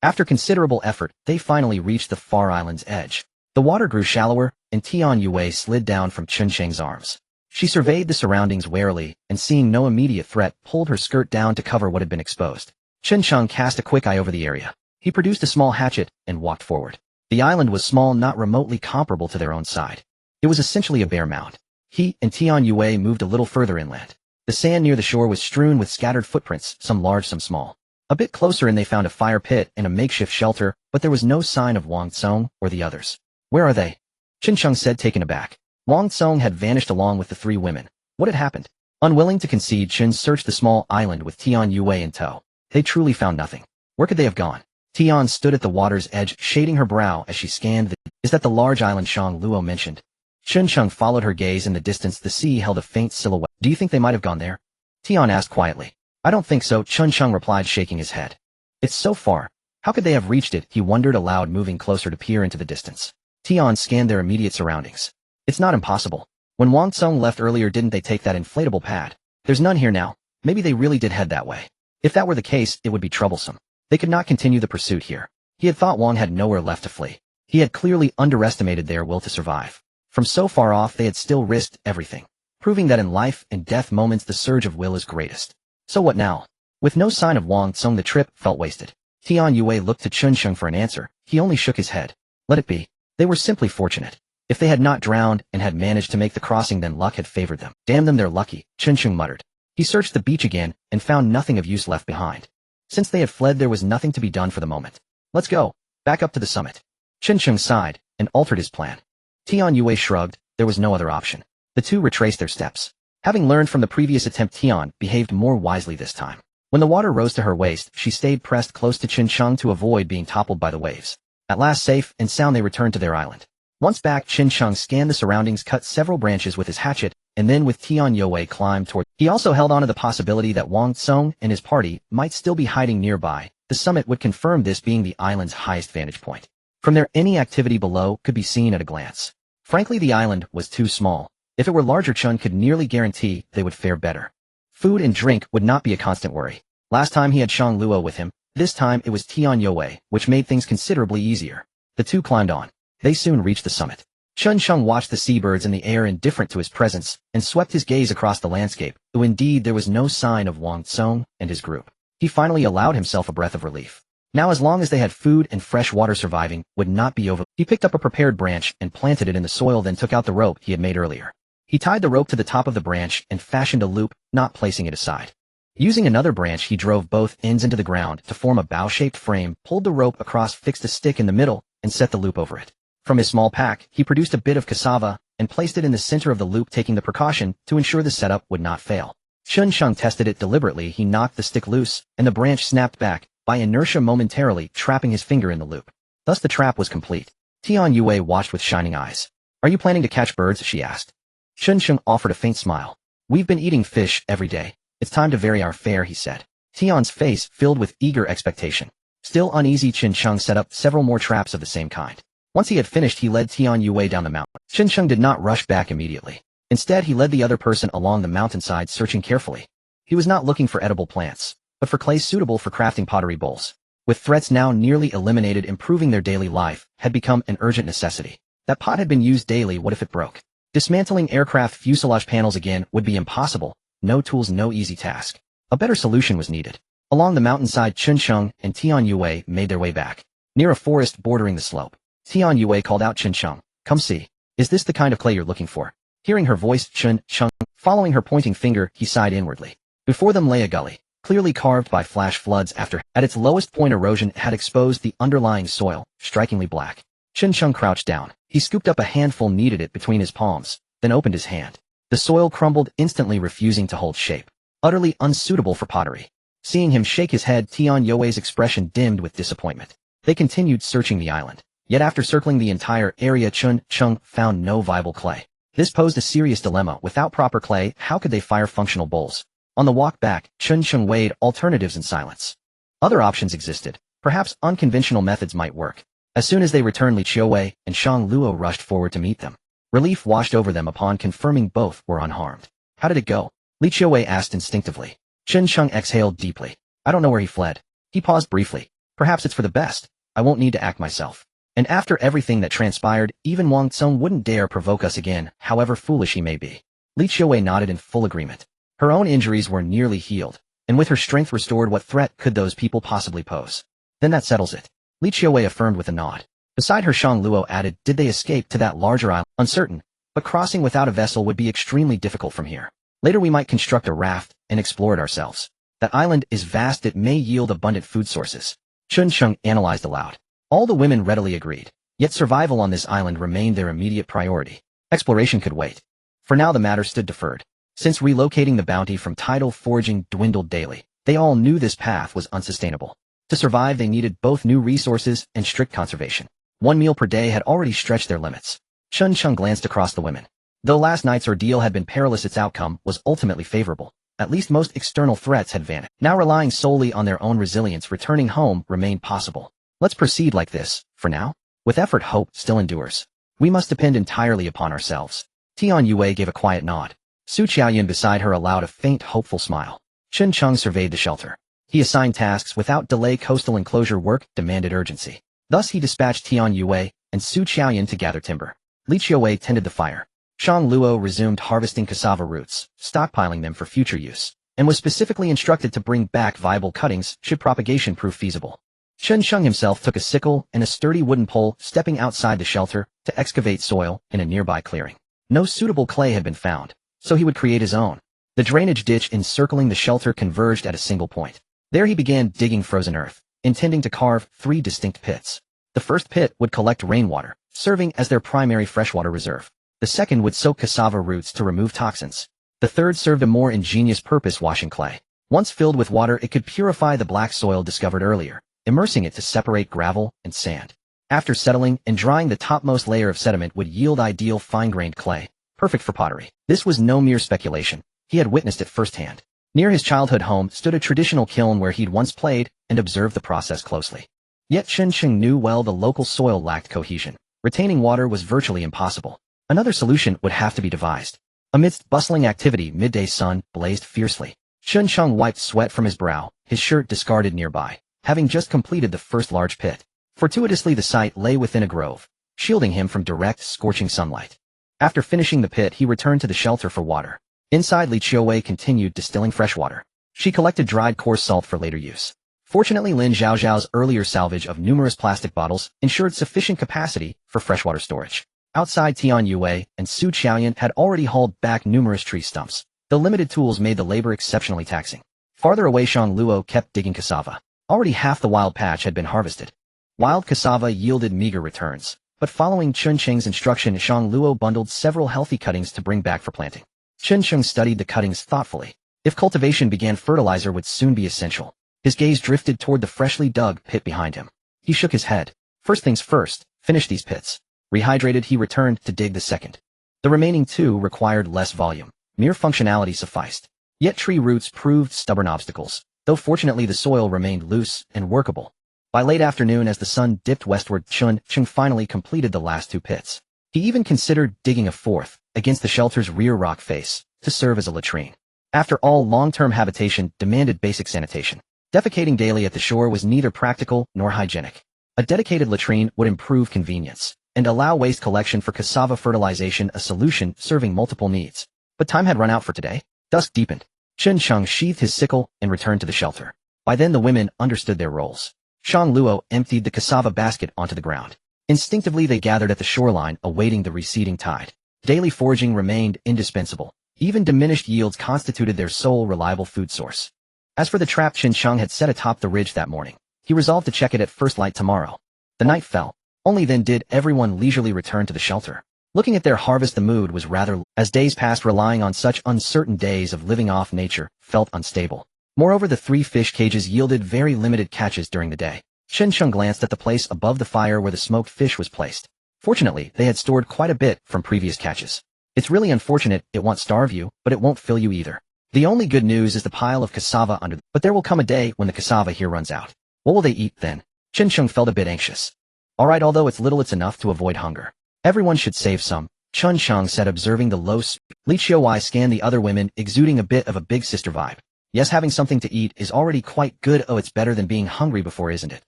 After considerable effort, they finally reached the far island's edge. The water grew shallower, and Tian Yue slid down from Chen Sheng's arms. She surveyed the surroundings warily, and seeing no immediate threat, pulled her skirt down to cover what had been exposed. Chen Sheng cast a quick eye over the area. He produced a small hatchet and walked forward. The island was small, not remotely comparable to their own side. It was essentially a bare mound. He and Tian Yue moved a little further inland. The sand near the shore was strewn with scattered footprints, some large, some small. A bit closer in, they found a fire pit and a makeshift shelter, but there was no sign of Wang Tsong or the others. Where are they? Chen Sheng said, taken aback. Wang Tsong had vanished along with the three women. What had happened? Unwilling to concede, Chen searched the small island with Tian Yue in tow. They truly found nothing. Where could they have gone? Tian stood at the water's edge, shading her brow as she scanned the... Is that the large island Shang Luo mentioned? Chen Sheng followed her gaze. In the distance, the sea held a faint silhouette. Do you think they might have gone there? Tian asked quietly. I don't think so, Chen Sheng replied, shaking his head. It's so far. How could they have reached it? He wondered aloud, moving closer to peer into the distance. Tian scanned their immediate surroundings. It's not impossible. When Wang Tsong left earlier, didn't they take that inflatable pad? There's none here now. Maybe they really did head that way. If that were the case, it would be troublesome. They could not continue the pursuit here. He had thought Wang had nowhere left to flee. He had clearly underestimated their will to survive. From so far off, they had still risked everything, proving that in life and death moments the surge of will is greatest. So what now? With no sign of Wang Tsong, the trip felt wasted. Tian Yue looked to Chen Sheng for an answer. He only shook his head. Let it be. They were simply fortunate. If they had not drowned and had managed to make the crossing, then luck had favored them. Damn them, they're lucky, Chen Sheng muttered. He searched the beach again and found nothing of use left behind. Since they had fled, there was nothing to be done for the moment. Let's go. Back up to the summit. Chen Sheng sighed and altered his plan. Tian Yue shrugged. There was no other option. The two retraced their steps. Having learned from the previous attempt, Tian behaved more wisely this time. When the water rose to her waist, she stayed pressed close to Chen Sheng to avoid being toppled by the waves. At last safe and sound, they returned to their island. Once back, Chen Sheng scanned the surroundings, cut several branches with his hatchet, and then with Tian Yue climbed toward. He also held on to the possibility that Wang Tsong and his party might still be hiding nearby. The summit would confirm this, being the island's highest vantage point. From there, any activity below could be seen at a glance. Frankly, the island was too small. If it were larger, Chun could nearly guarantee they would fare better. Food and drink would not be a constant worry. Last time he had Shang Luo with him, this time it was Tian Yue, which made things considerably easier. The two climbed on. They soon reached the summit. Chun Sheng watched the seabirds in the air indifferent to his presence, and swept his gaze across the landscape, though indeed there was no sign of Wang Tsong and his group. He finally allowed himself a breath of relief. Now as long as they had food and fresh water, surviving would not be over. He picked up a prepared branch and planted it in the soil, then took out the rope he had made earlier. He tied the rope to the top of the branch and fashioned a loop, not placing it aside. Using another branch, he drove both ends into the ground to form a bow-shaped frame, pulled the rope across, fixed a stick in the middle, and set the loop over it. From his small pack, he produced a bit of cassava and placed it in the center of the loop, taking the precaution to ensure the setup would not fail. Chun Sheng tested it deliberately. He knocked the stick loose, and the branch snapped back, by inertia momentarily trapping his finger in the loop. Thus the trap was complete. Tian Yue watched with shining eyes. "Are you planning to catch birds?" she asked. Chun Sheng offered a faint smile. "We've been eating fish every day. It's time to vary our fare," he said. Tian's face filled with eager expectation. Still uneasy, Chun Sheng set up several more traps of the same kind. Once he had finished, he led Tian Yue down the mountain. Chun Sheng did not rush back immediately. Instead, he led the other person along the mountainside, searching carefully. He was not looking for edible plants, but for clay suitable for crafting pottery bowls. With threats now nearly eliminated, improving their daily life had become an urgent necessity. That pot had been used daily. What if it broke? Dismantling aircraft fuselage panels again would be impossible. No tools, no easy task. A better solution was needed. Along the mountainside, Chun Sheng and Tian Yue made their way back. Near a forest bordering the slope, Tian Yue called out, "Chun Sheng, come see. Is this the kind of clay you're looking for?" Hearing her voice, Chun Sheng, following her pointing finger, he sighed inwardly. Before them lay a gully, clearly carved by flash floods after, at its lowest point, erosion had exposed the underlying soil, strikingly black. Chun Sheng crouched down. He scooped up a handful, kneaded it between his palms, then opened his hand. The soil crumbled instantly, refusing to hold shape. Utterly unsuitable for pottery. Seeing him shake his head, Tian Yue's expression dimmed with disappointment. They continued searching the island. Yet after circling the entire area, Chun Sheng found no viable clay. This posed a serious dilemma. Without proper clay, how could they fire functional bowls? On the walk back, Chun Sheng weighed alternatives in silence. Other options existed. Perhaps unconventional methods might work. As soon as they returned, Li Qiuwei and Shang Luo rushed forward to meet them. Relief washed over them upon confirming both were unharmed. "How did it go?" Li Qiuwei asked instinctively. Chun Sheng exhaled deeply. "I don't know where he fled." He paused briefly. "Perhaps it's for the best. I won't need to act myself. And after everything that transpired, even Wang Tsung wouldn't dare provoke us again, however foolish he may be." Li Qiuwei nodded in full agreement. Her own injuries were nearly healed, and with her strength restored, what threat could those people possibly pose? "Then that settles it," Li Qiuwei affirmed with a nod. Beside her, Shang Luo added, "Did they escape to that larger island?" "Uncertain, but crossing without a vessel would be extremely difficult from here. Later we might construct a raft and explore it ourselves. That island is vast. It may yield abundant food sources." Chun Sheng analyzed aloud. All the women readily agreed. Yet survival on this island remained their immediate priority. Exploration could wait. For now the matter stood deferred. Since relocating the bounty from tidal foraging dwindled daily, they all knew this path was unsustainable. To survive, they needed both new resources and strict conservation. One meal per day had already stretched their limits. Chun Sheng glanced across the women. Though last night's ordeal had been perilous, its outcome was ultimately favorable. At least most external threats had vanished. Now relying solely on their own resilience, returning home remained possible. "Let's proceed like this, for now. With effort, hope still endures. We must depend entirely upon ourselves." Tian Yue gave a quiet nod. Su Qiaoyan beside her allowed a faint, hopeful smile. Chun Sheng surveyed the shelter. He assigned tasks without delay. Coastal enclosure work demanded urgency. Thus he dispatched Tian Yue and Su Qiaoyan to gather timber. Li Qiuwei tended the fire. Shang Luo resumed harvesting cassava roots, stockpiling them for future use, and was specifically instructed to bring back viable cuttings should propagation prove feasible. Chun Sheng himself took a sickle and a sturdy wooden pole, stepping outside the shelter to excavate soil in a nearby clearing. No suitable clay had been found, so he would create his own. The drainage ditch encircling the shelter converged at a single point. There he began digging frozen earth, intending to carve 3 distinct pits. The first pit would collect rainwater, serving as their primary freshwater reserve. The second would soak cassava roots to remove toxins. The third served a more ingenious purpose, washing clay. Once filled with water, it could purify the black soil discovered earlier, immersing it to separate gravel and sand. After settling and drying, the topmost layer of sediment would yield ideal fine-grained clay, perfect for pottery. This was no mere speculation. He had witnessed it firsthand. Near his childhood home stood a traditional kiln where he'd once played and observed the process closely. Yet Chun Sheng knew well the local soil lacked cohesion. Retaining water was virtually impossible. Another solution would have to be devised. Amidst bustling activity, midday sun blazed fiercely. Chun Chung wiped sweat from his brow, his shirt discarded nearby, having just completed the first large pit. Fortuitously the site lay within a grove, shielding him from direct, scorching sunlight. After finishing the pit, he returned to the shelter for water. Inside, Li Qiuwei continued distilling fresh water. She collected dried coarse salt for later use. Fortunately, Lin Zhaozhao's earlier salvage of numerous plastic bottles ensured sufficient capacity for freshwater storage. Outside, Tian Yue and Su Qiaoyan had already hauled back numerous tree stumps. The limited tools made the labor exceptionally taxing. Farther away, Shang Luo kept digging cassava. Already half the wild patch had been harvested. Wild cassava yielded meager returns, but following Chun Cheng's instruction, Shang Luo bundled several healthy cuttings to bring back for planting. Chun Cheng studied the cuttings thoughtfully. If cultivation began, fertilizer would soon be essential. His gaze drifted toward the freshly dug pit behind him. He shook his head. First things first, finish these pits. Rehydrated, he returned to dig the second. The remaining two required less volume. Mere functionality sufficed. Yet tree roots proved stubborn obstacles, though fortunately the soil remained loose and workable. By late afternoon, as the sun dipped westward, Chun Cheng finally completed the last two pits. He even considered digging a fourth, against the shelter's rear rock face, to serve as a latrine. After all, long-term habitation demanded basic sanitation. Defecating daily at the shore was neither practical nor hygienic. A dedicated latrine would improve convenience and allow waste collection for cassava fertilization, a solution serving multiple needs. But time had run out for today. Dusk deepened. Chun Cheng sheathed his sickle and returned to the shelter. By then the women understood their roles. Shang Luo emptied the cassava basket onto the ground. Instinctively they gathered at the shoreline, awaiting the receding tide. Daily foraging remained indispensable. Even diminished yields constituted their sole reliable food source. As for the trap Chun Cheng had set atop the ridge that morning, he resolved to check it at first light tomorrow. The night fell. Only then did everyone leisurely return to the shelter. Looking at their harvest, the mood was rather low, as days passed relying on such uncertain days of living off nature felt unstable. Moreover, the 3 fish cages yielded very limited catches during the day. Chun Cheng glanced at the place above the fire where the smoked fish was placed. Fortunately, they had stored quite a bit from previous catches. It's really unfortunate, it won't starve you, but it won't fill you either. The only good news is the pile of cassava under but there will come a day when the cassava here runs out. What will they eat then? Chun Cheng felt a bit anxious. Alright, although it's little, it's enough to avoid hunger. Everyone should save some, Chun Cheng said, observing the low Li Qiuwei scanned the other women, exuding a bit of a big sister vibe. Yes, having something to eat is already quite good. Oh, it's better than being hungry before, isn't it?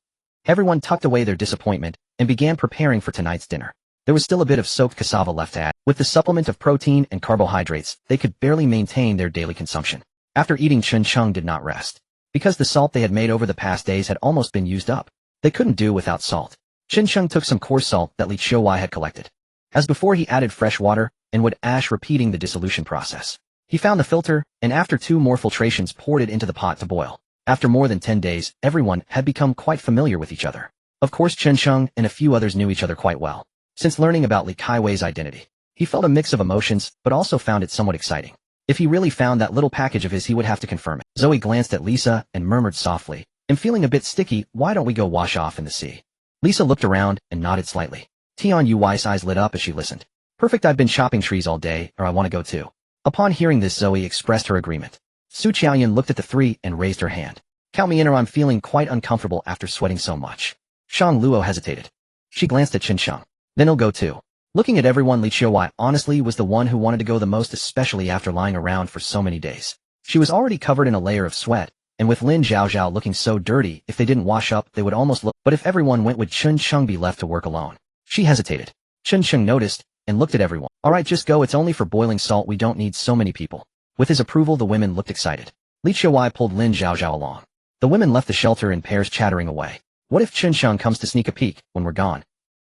Everyone tucked away their disappointment and began preparing for tonight's dinner. There was still a bit of soaked cassava left to add. With the supplement of protein and carbohydrates, they could barely maintain their daily consumption. After eating, Chun Cheng did not rest. Because the salt they had made over the past days had almost been used up. They couldn't do without salt. Chun Cheng took some coarse salt that Li Qiuwei had collected. As before, he added fresh water and would ash, repeating the dissolution process. He found the filter, and after 2 more filtrations poured it into the pot to boil. After more than 10 days, everyone had become quite familiar with each other. Of course, Chun Cheng and a few others knew each other quite well. Since learning about Li Qiuwei's identity, he felt a mix of emotions, but also found it somewhat exciting. If he really found that little package of his, he would have to confirm it. Zoe glanced at Lisa and murmured softly, "I'm feeling a bit sticky, why don't we go wash off in the sea?" Lisa looked around and nodded slightly. Tian Yui's eyes lit up as she listened. "Perfect, I've been chopping trees all day, or I want to go too." Upon hearing this, Zoe expressed her agreement. Su Qiaoyan looked at the 3 and raised her hand. "Count me in, or I'm feeling quite uncomfortable after sweating so much." Shang Luo hesitated. She glanced at Chun Cheng. "Then he'll go too." Looking at everyone, Li Qiuwei honestly was the one who wanted to go the most, especially after lying around for so many days. She was already covered in a layer of sweat, and with Lin Zhaozhao looking so dirty, if they didn't wash up, they would almost look. But if everyone went, would Chun Cheng be left to work alone? She hesitated. Chun Cheng noticed and looked at everyone. "Alright, just go, it's only for boiling salt, we don't need so many people." With his approval, the women looked excited. Li Qiuwei pulled Lin Zhaozhao along. The women left the shelter in pairs, chattering away. "What if Chun Cheng comes to sneak a peek when we're gone?"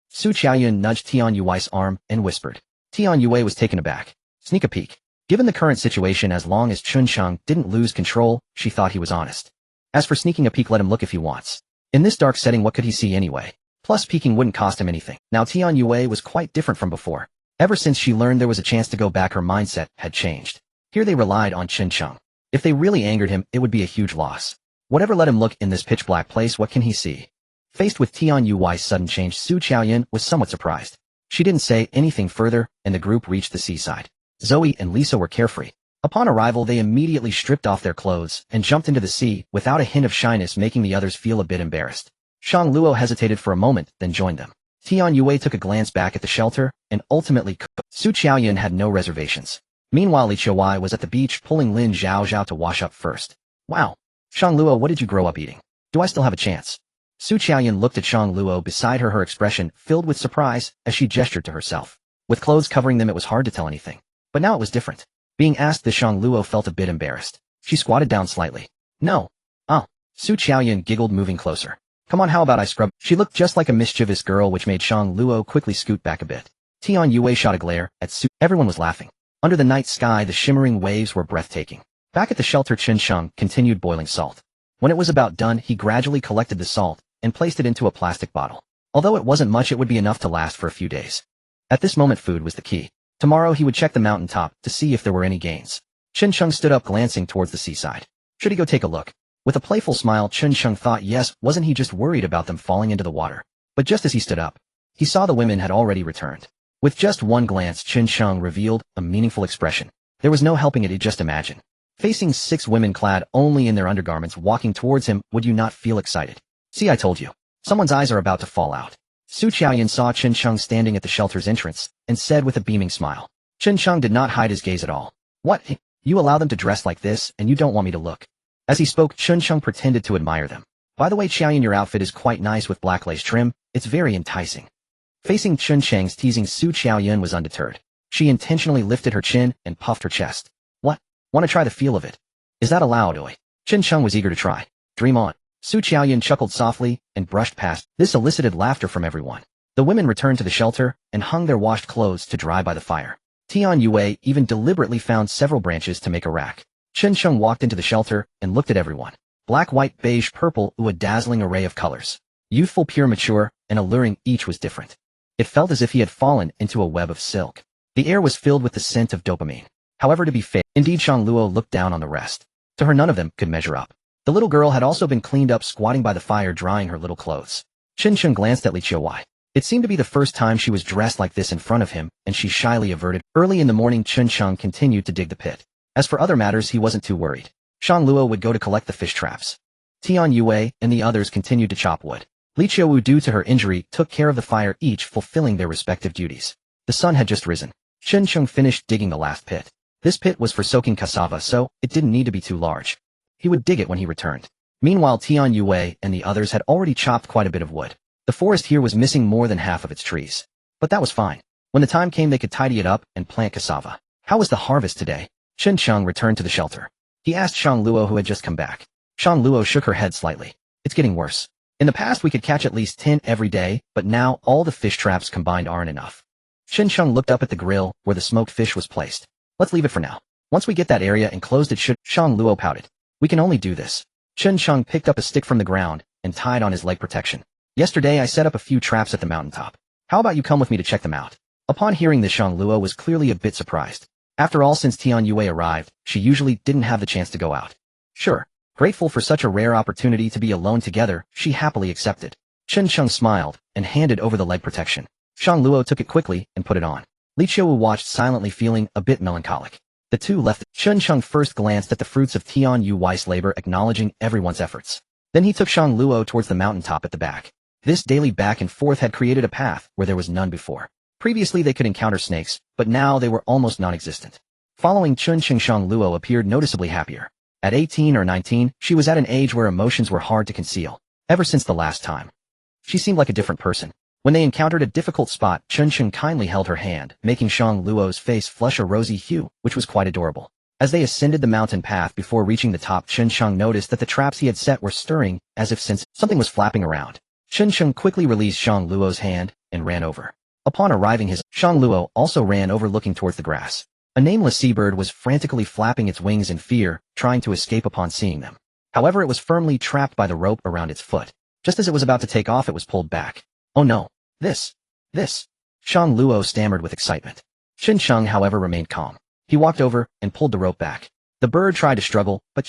Su Qiaoyan nudged Tian Yui's arm and whispered. Tian Yui was taken aback. Sneak a peek. Given the current situation, as long as Chun Cheng didn't lose control, she thought he was honest. As for sneaking a peek, let him look if he wants. In this dark setting, what could he see anyway? Plus, peeking wouldn't cost him anything. Now Tian Yui was quite different from before. Ever since she learned there was a chance to go back, her mindset had changed. Here they relied on Chun Cheng. If they really angered him, it would be a huge loss. Whatever, let him look in this pitch-black place, what can he see? Faced with Tian Yui's sudden change, Su Qiaoyan was somewhat surprised. She didn't say anything further, and the group reached the seaside. Zoe and Lisa were carefree. Upon arrival, they immediately stripped off their clothes and jumped into the sea without a hint of shyness, making the others feel a bit embarrassed. Shang Luo hesitated for a moment, then joined them. Tian Yui took a glance back at the shelter, and ultimately Su Qiaoyan had no reservations. Meanwhile, Li Qiuwei was at the beach pulling Lin Zhaozhao to wash up first. Wow. Shang Luo, what did you grow up eating? Do I still have a chance? Su Qiaoyan looked at Shang Luo beside her expression filled with surprise as she gestured to herself. With clothes covering them, it was hard to tell anything. But now it was different. Being asked this, Shang Luo felt a bit embarrassed. She squatted down slightly. No. Oh. Su Qiaoyan giggled, moving closer. Come on, how about I scrub? She looked just like a mischievous girl, which made Shang Luo quickly scoot back a bit. Tian Yue shot a glare at Su. Everyone was laughing. Under the night sky, the shimmering waves were breathtaking. Back at the shelter, Chen Sheng continued boiling salt. When it was about done, he gradually collected the salt and placed it into a plastic bottle. Although it wasn't much, it would be enough to last for a few days. At this moment, food was the key. Tomorrow he would check the mountaintop to see if there were any gains. Chen Sheng stood up, glancing towards the seaside. Should he go take a look? With a playful smile, Chen Sheng thought, yes, wasn't he just worried about them falling into the water? But just as he stood up, he saw the women had already returned. With just one glance, Chen Sheng revealed a meaningful expression. There was no helping it, he just imagined. Facing 6 women clad only in their undergarments walking towards him, would you not feel excited? See, I told you. Someone's eyes are about to fall out. Su Qiaoyan saw Chen Sheng standing at the shelter's entrance and said with a beaming smile. Chen Sheng did not hide his gaze at all. What? You allow them to dress like this and you don't want me to look? As he spoke, Chen Sheng pretended to admire them. By the way, Qiaoyan, your outfit is quite nice with black lace trim. It's very enticing. Facing Chen Sheng's teasing, Su Qiaoyan was undeterred. She intentionally lifted her chin and puffed her chest. What? Want to try the feel of it? Is that allowed, oi? Chen Sheng was eager to try. Dream on. Su Qiaoyan chuckled softly and brushed past. This elicited laughter from everyone. The women returned to the shelter and hung their washed clothes to dry by the fire. Tian Yue even deliberately found several branches to make a rack. Chen Sheng walked into the shelter and looked at everyone. Black, white, beige, purple, a dazzling array of colors. Youthful, pure, mature, and alluring, each was different. It felt as if he had fallen into a web of silk. The air was filled with the scent of dopamine. However, to be fair, indeed, Shang Luo looked down on the rest. To her, none of them could measure up. The little girl had also been cleaned up, squatting by the fire drying her little clothes. Chen Sheng glanced at Li Qiuwei. It seemed to be the first time she was dressed like this in front of him, and she shyly averted. Early in the morning, Chen Sheng continued to dig the pit. As for other matters, he wasn't too worried. Shang Luo would go to collect the fish traps. Tian Yue and the others continued to chop wood. Li Qiuwu, due to her injury, took care of the fire, each fulfilling their respective duties. The sun had just risen. Chen Sheng finished digging the last pit. This pit was for soaking cassava, so it didn't need to be too large. He would dig it when he returned. Meanwhile, Tian Yue and the others had already chopped quite a bit of wood. The forest here was missing more than half of its trees. But that was fine. When the time came, they could tidy it up and plant cassava. How was the harvest today? Chen Sheng returned to the shelter. He asked Shang Luo, who had just come back. Shang Luo shook her head slightly. It's getting worse. In the past, we could catch at least 10 every day, but now all the fish traps combined aren't enough. Chen Sheng looked up at the grill where the smoked fish was placed. Let's leave it for now. Once we get that area enclosed, it should. Shang Luo pouted. We can only do this. Chen Sheng picked up a stick from the ground and tied on his leg protection. Yesterday, I set up a few traps at the mountaintop. How about you come with me to check them out? Upon hearing this, Shang Luo was clearly a bit surprised. After all, since Tian Yue arrived, she usually didn't have the chance to go out. Sure. Grateful for such a rare opportunity to be alone together, she happily accepted. Chen Sheng smiled and handed over the leg protection. Shang Luo took it quickly and put it on. Li Qiuwu watched silently, feeling a bit melancholic. The two left. Chen Sheng first glanced at the fruits of Tian Yue's labor, acknowledging everyone's efforts. Then he took Shang Luo towards the mountaintop at the back. This daily back and forth had created a path where there was none before. Previously they could encounter snakes, but now they were almost non-existent. Following Chen Sheng, Shang Luo appeared noticeably happier. At 18 or 19, she was at an age where emotions were hard to conceal. Ever since the last time, she seemed like a different person. When they encountered a difficult spot, Chen Sheng kindly held her hand, making Shang Luo's face flush a rosy hue, which was quite adorable. As they ascended the mountain path before reaching the top, Chen Sheng noticed that the traps he had set were stirring, as if something was flapping around. Chen Sheng quickly released Shang Luo's hand and ran over. Upon arriving, Shang Luo also ran over, looking towards the grass. A nameless seabird was frantically flapping its wings in fear, trying to escape upon seeing them. However, it was firmly trapped by the rope around its foot. Just as it was about to take off, it was pulled back. Oh no. This. Shang Luo stammered with excitement. Chen Sheng, however, remained calm. He walked over and pulled the rope back. The bird tried to struggle, but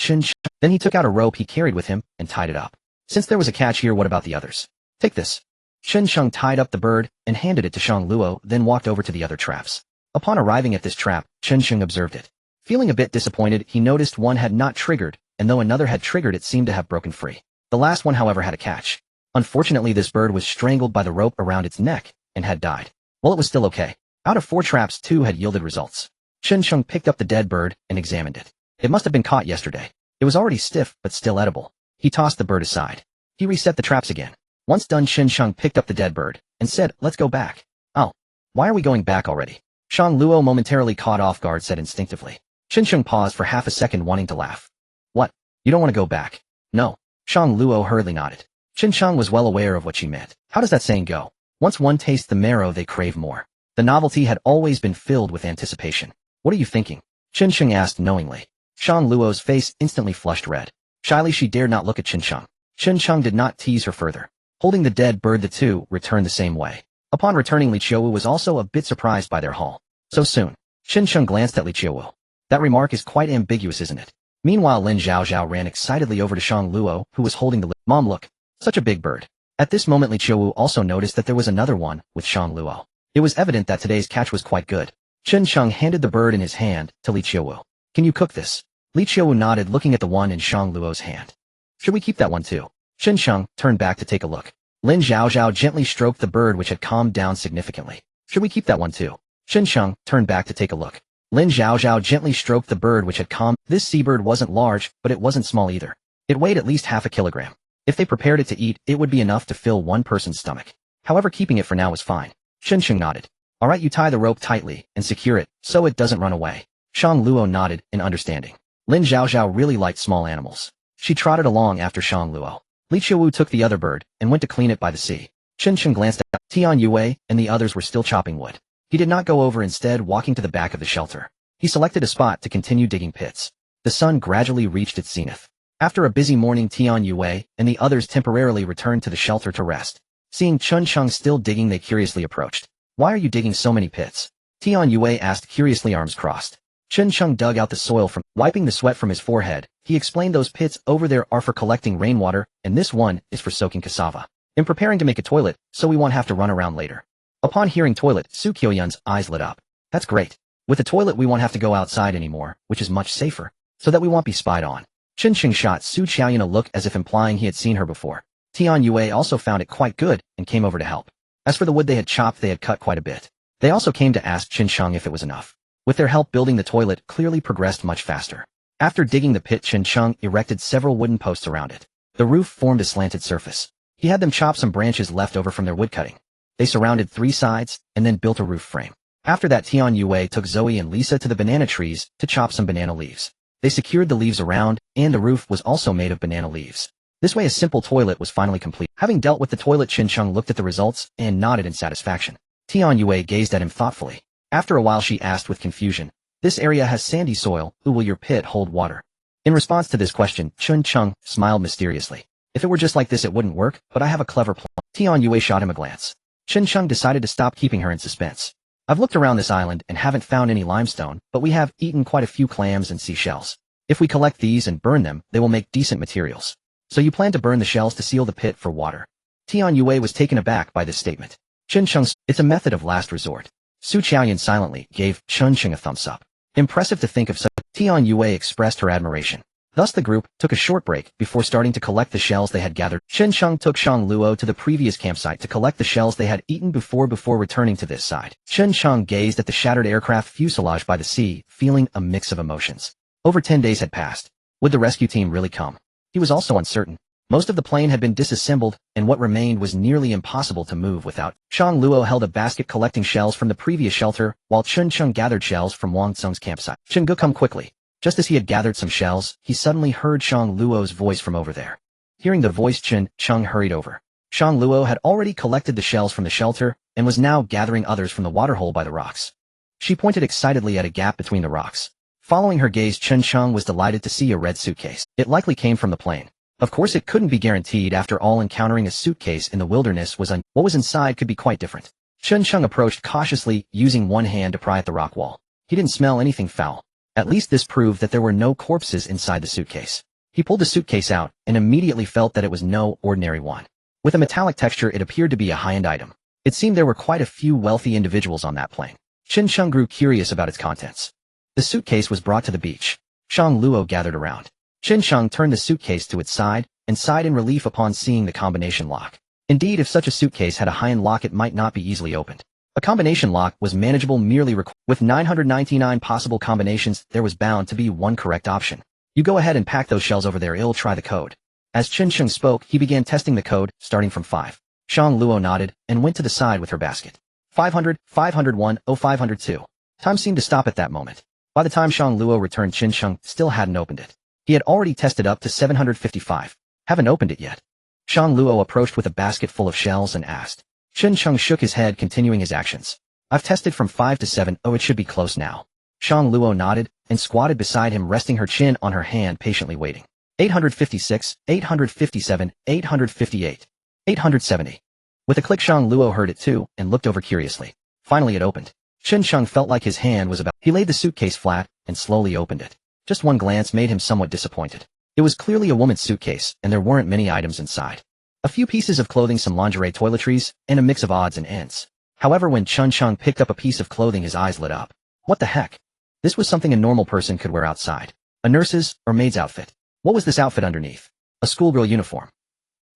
then he took out a rope he carried with him and tied it up. Since there was a catch here, what about the others? Take this. Chen Sheng tied up the bird and handed it to Shang Luo, then walked over to the other traps. Upon arriving at this trap, Chen Sheng observed it. Feeling a bit disappointed, he noticed one had not triggered, and though another had triggered, it seemed to have broken free. The last one, however, had a catch. Unfortunately, this bird was strangled by the rope around its neck and had died. Well, it was still okay. Out of 4 traps, 2 had yielded results. Chen Sheng picked up the dead bird and examined it. It must have been caught yesterday. It was already stiff, but still edible. He tossed the bird aside. He reset the traps again. Once done, Chen Sheng picked up the dead bird and said, "Let's go back." "Oh. Why are we going back already?" Shang Luo, momentarily caught off guard, said instinctively. Chen Sheng paused for half a second, wanting to laugh. "What? You don't want to go back?" "No." Shang Luo hurriedly nodded. Chen Sheng was well aware of what she meant. How does that saying go? Once one tastes the marrow, they crave more. The novelty had always been filled with anticipation. "What are you thinking?" Chen Sheng asked knowingly. Shang Luo's face instantly flushed red. Shyly, she dared not look at Chen Sheng. Chen Sheng did not tease her further. Holding the dead bird, the two returned the same way. Upon returning, Li Qiuwu was also a bit surprised by their haul. So soon. Chen Sheng glanced at Li Qiuwu. That remark is quite ambiguous, isn't it? Meanwhile, Lin Zhaozhao ran excitedly over to Shang Luo, who was holding the "Mom, look. Such a big bird." At this moment, Li Qiuwu also noticed that there was another one with Shang Luo. It was evident that today's catch was quite good. Chen Sheng handed the bird in his hand to Li Qiuwu. "Can you cook this?" Li Qiuwu nodded, looking at the one in Shang Luo's hand. "Should we keep that one too?" Chen Sheng turned back to take a look. Lin Zhaozhao gently stroked the bird, which had calmed down significantly. "Should we keep that one too?" Chen Sheng turned back to take a look. Lin Zhaozhao gently stroked the bird, which had calmed. This seabird wasn't large, but it wasn't small either. It weighed at least half a kilogram. If they prepared it to eat, it would be enough to fill one person's stomach. However, keeping it for now was fine. Chen Sheng nodded. "All right, you tie the rope tightly and secure it so it doesn't run away." Shang Luo nodded in understanding. Lin Zhaozhao really liked small animals. She trotted along after Shang Luo. Li Qiuwu took the other bird and went to clean it by the sea. Chen Sheng glanced at Tian Yue, and the others were still chopping wood. He did not go over, instead walking to the back of the shelter. He selected a spot to continue digging pits. The sun gradually reached its zenith. After a busy morning, Tian Yue and the others temporarily returned to the shelter to rest. Seeing Chen Sheng still digging, they curiously approached. "Why are you digging so many pits?" Tian Yue asked curiously, arms crossed. Chen Sheng dug out the soil from, wiping the sweat from his forehead. He explained, "Those pits over there are for collecting rainwater, and this one is for soaking cassava. In preparing to make a toilet, so we won't have to run around later." Upon hearing toilet, Su Qiuyun's eyes lit up. "That's great. With a toilet, we won't have to go outside anymore, which is much safer, so that we won't be spied on." Chen Sheng shot Su Qiuyun a look as if implying he had seen her before. Tian Yue also found it quite good and came over to help. As for the wood they had chopped, they had cut quite a bit. They also came to ask Chen Sheng if it was enough. With their help, building the toilet clearly progressed much faster. After digging the pit, Chen Sheng erected several wooden posts around it. The roof formed a slanted surface. He had them chop some branches left over from their woodcutting. They surrounded 3 sides and then built a roof frame. After that, Tian Yue took Zoe and Lisa to the banana trees to chop some banana leaves. They secured the leaves around, and the roof was also made of banana leaves. This way, a simple toilet was finally complete. Having dealt with the toilet, Chen Sheng looked at the results and nodded in satisfaction. Tian Yue gazed at him thoughtfully. After a while, she asked with confusion, "This area has sandy soil. Will your pit hold water?" In response to this question, Chen Sheng smiled mysteriously. "If it were just like this, it wouldn't work, but I have a clever plan." Tian Yue shot him a glance. Chen Sheng decided to stop keeping her in suspense. "I've looked around this island and haven't found any limestone, but we have eaten quite a few clams and seashells. If we collect these and burn them, they will make decent materials." "So you plan to burn the shells to seal the pit for water?" Tian Yue was taken aback by this statement. Chen Sheng, "It's a method of last resort." Su Qiuyun silently gave Chen Sheng a thumbs up. Impressive to think of such. Tian Yue expressed her admiration. Thus the group took a short break before starting to collect the shells they had gathered. Chen Sheng took Shang Luo to the previous campsite to collect the shells they had eaten before returning to this side. Chen Sheng gazed at the shattered aircraft fuselage by the sea, feeling a mix of emotions. Over 10 days had passed. Would the rescue team really come? He was also uncertain. Most of the plane had been disassembled, and what remained was nearly impossible to move without. Shang Luo held a basket collecting shells from the previous shelter, while Chen Sheng gathered shells from Wang Tsung's campsite. "Chen Gu, come quickly." Just as he had gathered some shells, he suddenly heard Shang Luo's voice from over there. Hearing the voice, Chen Sheng hurried over. Shang Luo had already collected the shells from the shelter, and was now gathering others from the waterhole by the rocks. She pointed excitedly at a gap between the rocks. Following her gaze, Chen Sheng was delighted to see a red suitcase. It likely came from the plane. Of course, it couldn't be guaranteed. After all, encountering a suitcase in the wilderness was what was inside could be quite different. Chen Sheng approached cautiously, using one hand to pry at the rock wall. He didn't smell anything foul. At least this proved that there were no corpses inside the suitcase. He pulled the suitcase out and immediately felt that it was no ordinary one. With a metallic texture, it appeared to be a high-end item. It seemed there were quite a few wealthy individuals on that plane. Chen Sheng grew curious about its contents. The suitcase was brought to the beach. Shang Luo gathered around. Chen Sheng turned the suitcase to its side and sighed in relief upon seeing the combination lock. Indeed, if such a suitcase had a high-end lock, it might not be easily opened. A combination lock was manageable merely with 999 possible combinations, there was bound to be one correct option. You go ahead and pack those shells over there, I'll try the code. As Chen Sheng spoke, he began testing the code, starting from 5. Shang Luo nodded, and went to the side with her basket. 500, 501, 0502. Time seemed to stop at that moment. By the time Shang Luo returned, Chen Sheng still hadn't opened it. He had already tested up to 755. Haven't opened it yet. Shang Luo approached with a basket full of shells and asked. Chen Sheng shook his head, continuing his actions. I've tested from 5 to 7, oh, it should be close now. Shang Luo nodded, and squatted beside him, resting her chin on her hand, patiently waiting. 856, 857, 858, 870. With a click, Shang Luo heard it too, and looked over curiously. Finally it opened. Chen Sheng felt like his hand was about. He laid the suitcase flat, and slowly opened it. Just one glance made him somewhat disappointed. It was clearly a woman's suitcase, and there weren't many items inside. A few pieces of clothing, some lingerie, toiletries, and a mix of odds and ends. However, when Chen Sheng picked up a piece of clothing, his eyes lit up. What the heck? This was something a normal person could wear outside. A nurse's or maid's outfit. What was this outfit underneath? A schoolgirl uniform.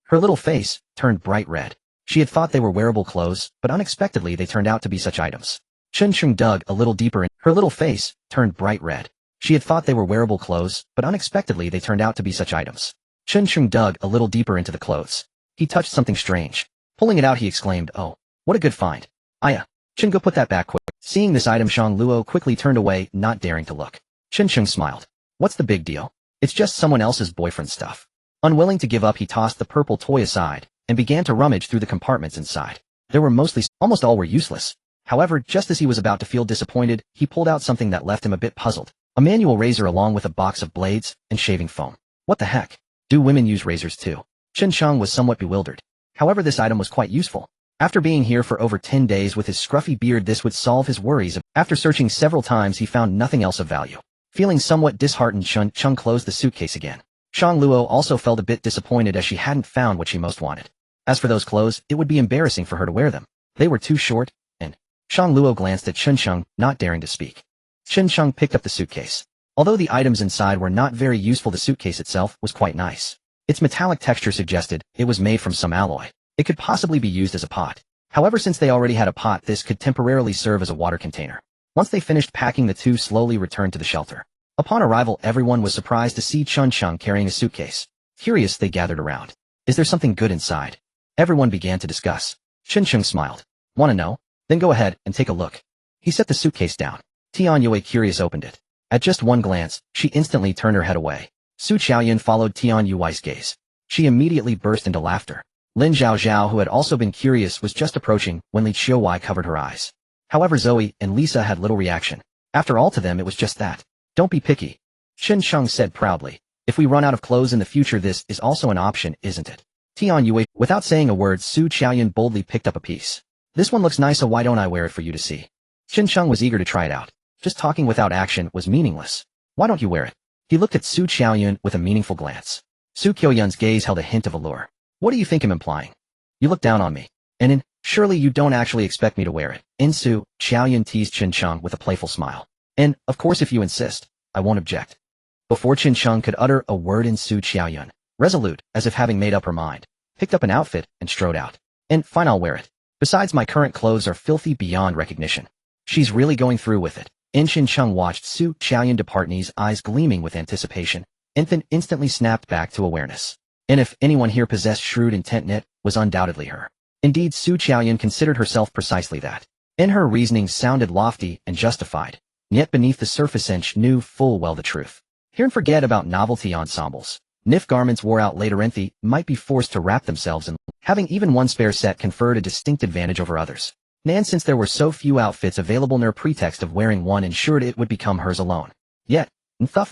Her little face turned bright red. She had thought they were wearable clothes, but unexpectedly they turned out to be such items. Chen Sheng dug a little deeper in. Her little face turned bright red. She had thought they were wearable clothes, but unexpectedly they turned out to be such items. Chen Sheng dug a little deeper into the clothes. He touched something strange. Pulling it out, he exclaimed, "Oh, what a good find. Aya, Chen, go put that back quick." Seeing this item, Shang Luo quickly turned away, not daring to look. Chen Sheng smiled. What's the big deal? It's just someone else's boyfriend stuff. Unwilling to give up, he tossed the purple toy aside, and began to rummage through the compartments inside. There were almost all were useless. However, just as he was about to feel disappointed, he pulled out something that left him a bit puzzled. A manual razor along with a box of blades and shaving foam. What the heck? Do women use razors too? Chen Sheng was somewhat bewildered. However, this item was quite useful. After being here for over 10 days with his scruffy beard, this would solve his worries. After searching several times, he found nothing else of value. Feeling somewhat disheartened, Chen Sheng closed the suitcase again. Shang Luo also felt a bit disappointed as she hadn't found what she most wanted. As for those clothes, it would be embarrassing for her to wear them. They were too short, and Shang Luo glanced at Chen Sheng, not daring to speak. Chen Sheng picked up the suitcase. Although the items inside were not very useful, the suitcase itself was quite nice. Its metallic texture suggested it was made from some alloy. It could possibly be used as a pot. However, since they already had a pot, this could temporarily serve as a water container. Once they finished packing, the two slowly returned to the shelter. Upon arrival, everyone was surprised to see Chen Sheng carrying a suitcase. Curious, they gathered around. Is there something good inside? Everyone began to discuss. Chen Sheng smiled. Want to know? Then go ahead and take a look. He set the suitcase down. Tian Yue, curious, opened it. At just one glance, she instantly turned her head away. Su Qiaoyan followed Tian Yue's gaze. She immediately burst into laughter. Lin Zhaozhao, who had also been curious, was just approaching when Li Qiuwei covered her eyes. However, Zoe and Lisa had little reaction. After all, to them it was just that. Don't be picky. Chen Sheng said proudly. If we run out of clothes in the future, this is also an option, isn't it? Tian Yue, without saying a word, Su Qiaoyan boldly picked up a piece. This one looks nice, so why don't I wear it for you to see? Chen Sheng was eager to try it out. Just talking without action was meaningless. Why don't you wear it? He looked at Su Qiaoyan with a meaningful glance. Su Qiaoyan's gaze held a hint of allure. What do you think I'm implying? You look down on me. And surely you don't actually expect me to wear it. Su Qiaoyan teased Chen Sheng with a playful smile. And, of course, if you insist, I won't object. Before Chen Sheng could utter a word, Su Qiaoyan, resolute, as if having made up her mind, picked up an outfit and strode out. And fine, I'll wear it. Besides, my current clothes are filthy beyond recognition. She's really going through with it. Chen Sheng watched Su Qiaoyan depart, his eyes gleaming with anticipation, and then instantly snapped back to awareness. And if anyone here possessed shrewd intent, it was undoubtedly her. Indeed, Su Qiaoyan considered herself precisely that. And her reasoning sounded lofty and justified, yet beneath the surface knew full well the truth. Here and forget about novelty ensembles. If garments wore out later, might be forced to wrap themselves in. Having even one spare set conferred a distinct advantage over others. And since there were so few outfits available, their pretext of wearing one ensured it would become hers alone. Yet,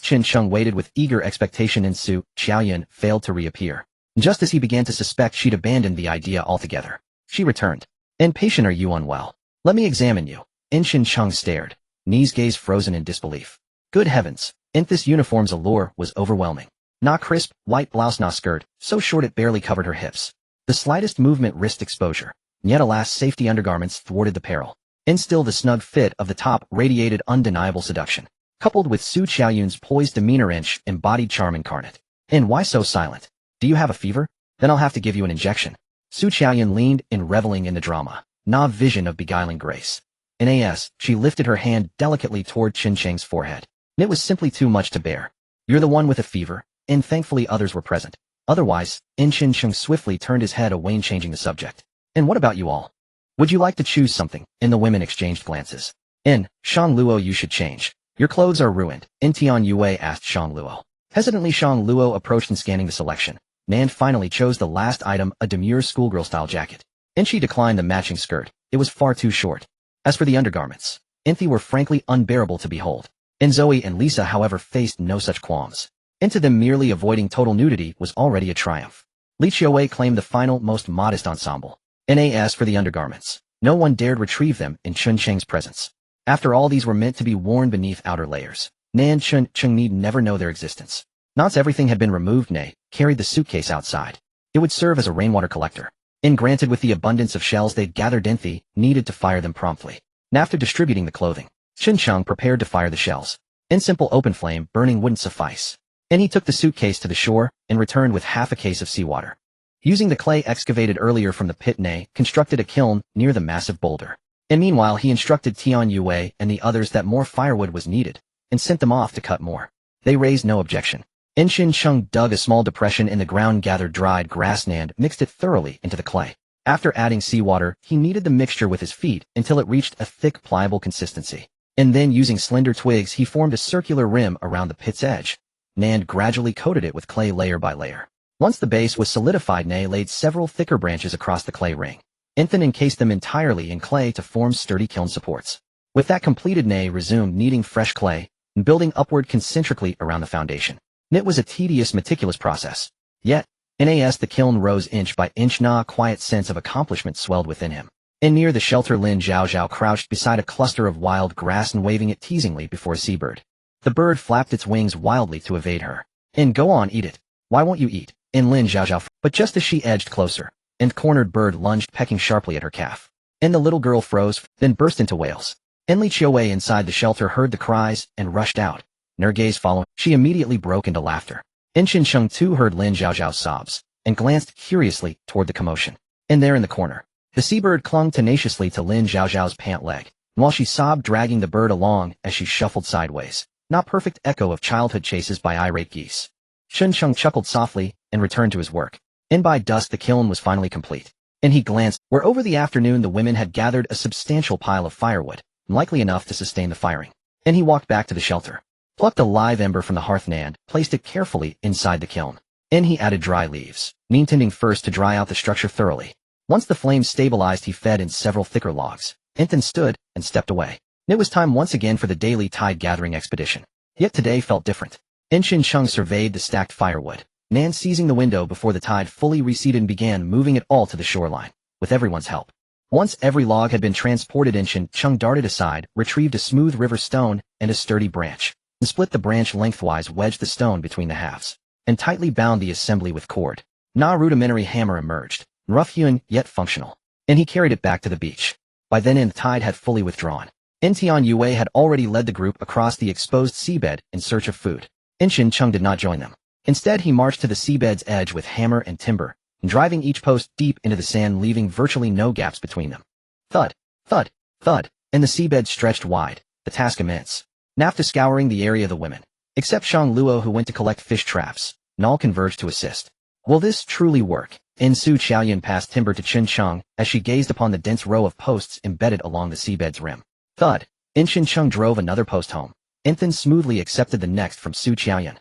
Chen Sheng waited with eager expectation, and Su Qiaoyan failed to reappear. Just as he began to suspect she'd abandoned the idea altogether, she returned. Impatient, are you unwell? Let me examine you. Chen Sheng stared, his gaze frozen in disbelief. Good heavens, this uniform's allure was overwhelming. Not crisp, white blouse, not skirt, so short it barely covered her hips. The slightest movement risked exposure. Yet alas, safety undergarments thwarted the peril. And still the snug fit of the top radiated undeniable seduction. Coupled with Su Qiaoyan's poised demeanor, embodied charm incarnate. And why so silent? Do you have a fever? Then I'll have to give you an injection. Su Qiaoyan leaned in, reveling in the drama. Na vision of beguiling grace. Nas, she lifted her hand delicately toward Qin Cheng's forehead. It was simply too much to bear. You're the one with a fever, and thankfully others were present. Otherwise, Qin Cheng swiftly turned his head away, changing the subject. And what about you all? Would you like to choose something? And the women exchanged glances. Shang Luo, you should change. Your clothes are ruined. Tian Yue asked Shang Luo. Hesitantly Shang Luo approached and scanning the selection. Nan finally chose the last item, a demure schoolgirl-style jacket. She declined the matching skirt. It was far too short. As for the undergarments, they were frankly unbearable to behold. Zoe and Lisa, however, faced no such qualms. To them, merely avoiding total nudity was already a triumph. Li Qiuwei claimed the final, most modest ensemble. As for the undergarments, no one dared retrieve them in Chun Cheng's presence. After all, these were meant to be worn beneath outer layers. Nan Chun Cheng need never know their existence. Once everything had been removed, Nay carried the suitcase outside. It would serve as a rainwater collector. Granted, with the abundance of shells they'd gathered, they needed to fire them promptly. After distributing the clothing, Qin Cheng prepared to fire the shells. Simple open flame burning wouldn't suffice. He took the suitcase to the shore and returned with half a case of seawater. Using the clay excavated earlier from the pit, Nay constructed a kiln near the massive boulder. Meanwhile, he instructed Tian Yue and the others that more firewood was needed, and sent them off to cut more. They raised no objection. Qin Cheng dug a small depression in the ground, gathered dried grass, and mixed it thoroughly into the clay. After adding seawater, he kneaded the mixture with his feet until it reached a thick, pliable consistency. Then, using slender twigs, he formed a circular rim around the pit's edge. Nan gradually coated it with clay layer by layer. Once the base was solidified, Nay laid several thicker branches across the clay ring. Then encased them entirely in clay to form sturdy kiln supports. With that completed, Nay resumed kneading fresh clay and building upward concentrically around the foundation. It was a tedious, meticulous process. Yet, as the kiln rose inch by inch, a quiet sense of accomplishment swelled within him. Near the shelter, Lin Zhaozhao crouched beside a cluster of wild grass and waving it teasingly before a seabird. The bird flapped its wings wildly to evade her. Go on, eat it. Why won't you eat? Lin Zhaozhao. But just as she edged closer, the cornered bird lunged, pecking sharply at her calf. The little girl froze, then burst into wails. Li Qiuwei inside the shelter heard the cries and rushed out. Her gaze following, she immediately broke into laughter. Qin Cheng too heard Lin Zhaozhao's sobs, and glanced curiously toward the commotion. There in the corner, the seabird clung tenaciously to Lin Zhaozhao's pant leg, while she sobbed, dragging the bird along as she shuffled sideways. Not perfect echo of childhood chases by irate geese. Qin Cheng chuckled softly and returned to his work. By dusk the kiln was finally complete. He glanced where over the afternoon the women had gathered a substantial pile of firewood, likely enough to sustain the firing. He walked back to the shelter, plucked a live ember from the hearth and placed it carefully inside the kiln. He added dry leaves, intending first to dry out the structure thoroughly. Once the flames stabilized, he fed in several thicker logs, then stood and stepped away. It was time once again for the daily tide-gathering expedition. Yet today felt different. Qin Cheng surveyed the stacked firewood, Nan seizing the window before the tide fully receded and began moving it all to the shoreline, with everyone's help. Once every log had been transported, Qin Cheng darted aside, retrieved a smooth river stone and a sturdy branch, and split the branch lengthwise, wedged the stone between the halves, and tightly bound the assembly with cord. Na rudimentary hammer emerged, rough-hewn yet functional, and he carried it back to the beach. By then the tide had fully withdrawn. Tian Yue had already led the group across the exposed seabed in search of food. Qin Cheng did not join them. Instead, he marched to the seabed's edge with hammer and timber, driving each post deep into the sand, leaving virtually no gaps between them. Thud, thud, thud, and the seabed stretched wide, the task immense. After scouring the area, the women, except Shang Luo who went to collect fish traps, all converged to assist. Will this truly work? Su Qiaoyan passed timber to Qin Cheng as she gazed upon the dense row of posts embedded along the seabed's rim. Thud. Qin Cheng drove another post home, then smoothly accepted the next from Su Qiaoyan.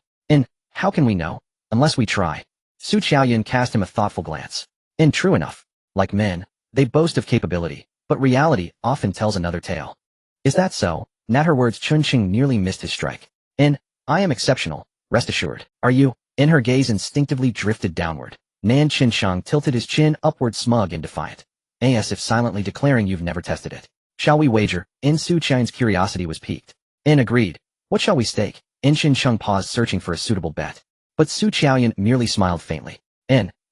How can we know? Unless we try. Su Qiaoyan cast him a thoughtful glance. True enough. Like men, they boast of capability, but reality often tells another tale. Is that so? At her words, Qin Cheng nearly missed his strike. I am exceptional, rest assured. Are you? Her gaze instinctively drifted downward. Qin Cheng tilted his chin upward, smug and defiant, as if silently declaring, you've never tested it. Shall we wager? Su Qiaoyan's curiosity was piqued. Agreed. What shall we stake? Qin Cheng paused, searching for a suitable bet. But Su Qiaoyan merely smiled faintly.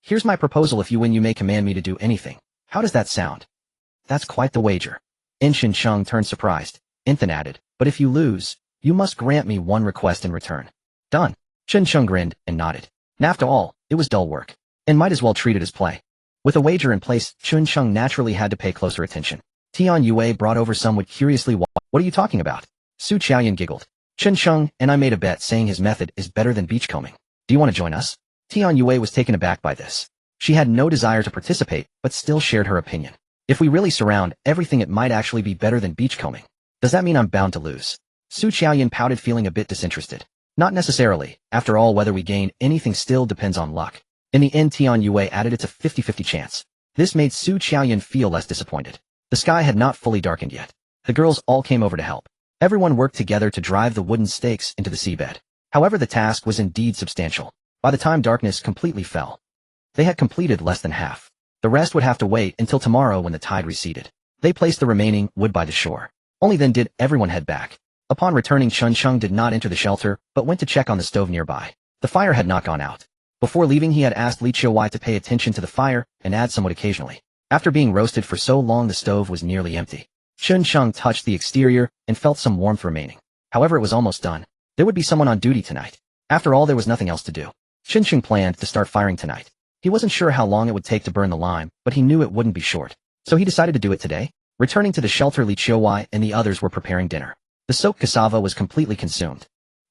Here's my proposal. If you win, you may command me to do anything. How does that sound? That's quite the wager. Qin Cheng turned surprised. Then added, but if you lose, you must grant me one request in return. Done. Qin Cheng grinned and nodded. After all, it was dull work, and might as well treat it as play. With a wager in place, Chun Chung naturally had to pay closer attention. Tian Yue brought over some wood curiously. What are you talking about? Su Qiaoyan giggled. Chun Chung and I made a bet saying his method is better than beachcombing. Do you want to join us? Tian Yue was taken aback by this. She had no desire to participate, but still shared her opinion. If we really surround everything, it might actually be better than beachcombing. Does that mean I'm bound to lose? Su Qiaoyan pouted, feeling a bit disinterested. Not necessarily. After all, whether we gain anything still depends on luck. In the end, Tian Yue added it's a 50-50 chance. This made Su Qiaoyan feel less disappointed. The sky had not fully darkened yet. The girls all came over to help. Everyone worked together to drive the wooden stakes into the seabed. However, the task was indeed substantial. By the time darkness completely fell, they had completed less than half. The rest would have to wait until tomorrow when the tide receded. They placed the remaining wood by the shore. Only then did everyone head back. Upon returning, Chun Chung did not enter the shelter, but went to check on the stove nearby. The fire had not gone out. Before leaving, he had asked Li Qiuwei to pay attention to the fire and add some wood occasionally. After being roasted for so long, the stove was nearly empty. Chun Chung touched the exterior and felt some warmth remaining. However, it was almost done. There would be someone on duty tonight. After all, there was nothing else to do. Chun Chung planned to start firing tonight. He wasn't sure how long it would take to burn the lime, but he knew it wouldn't be short. So he decided to do it today. Returning to the shelter, Li Qiuwei and the others were preparing dinner. The soaked cassava was completely consumed.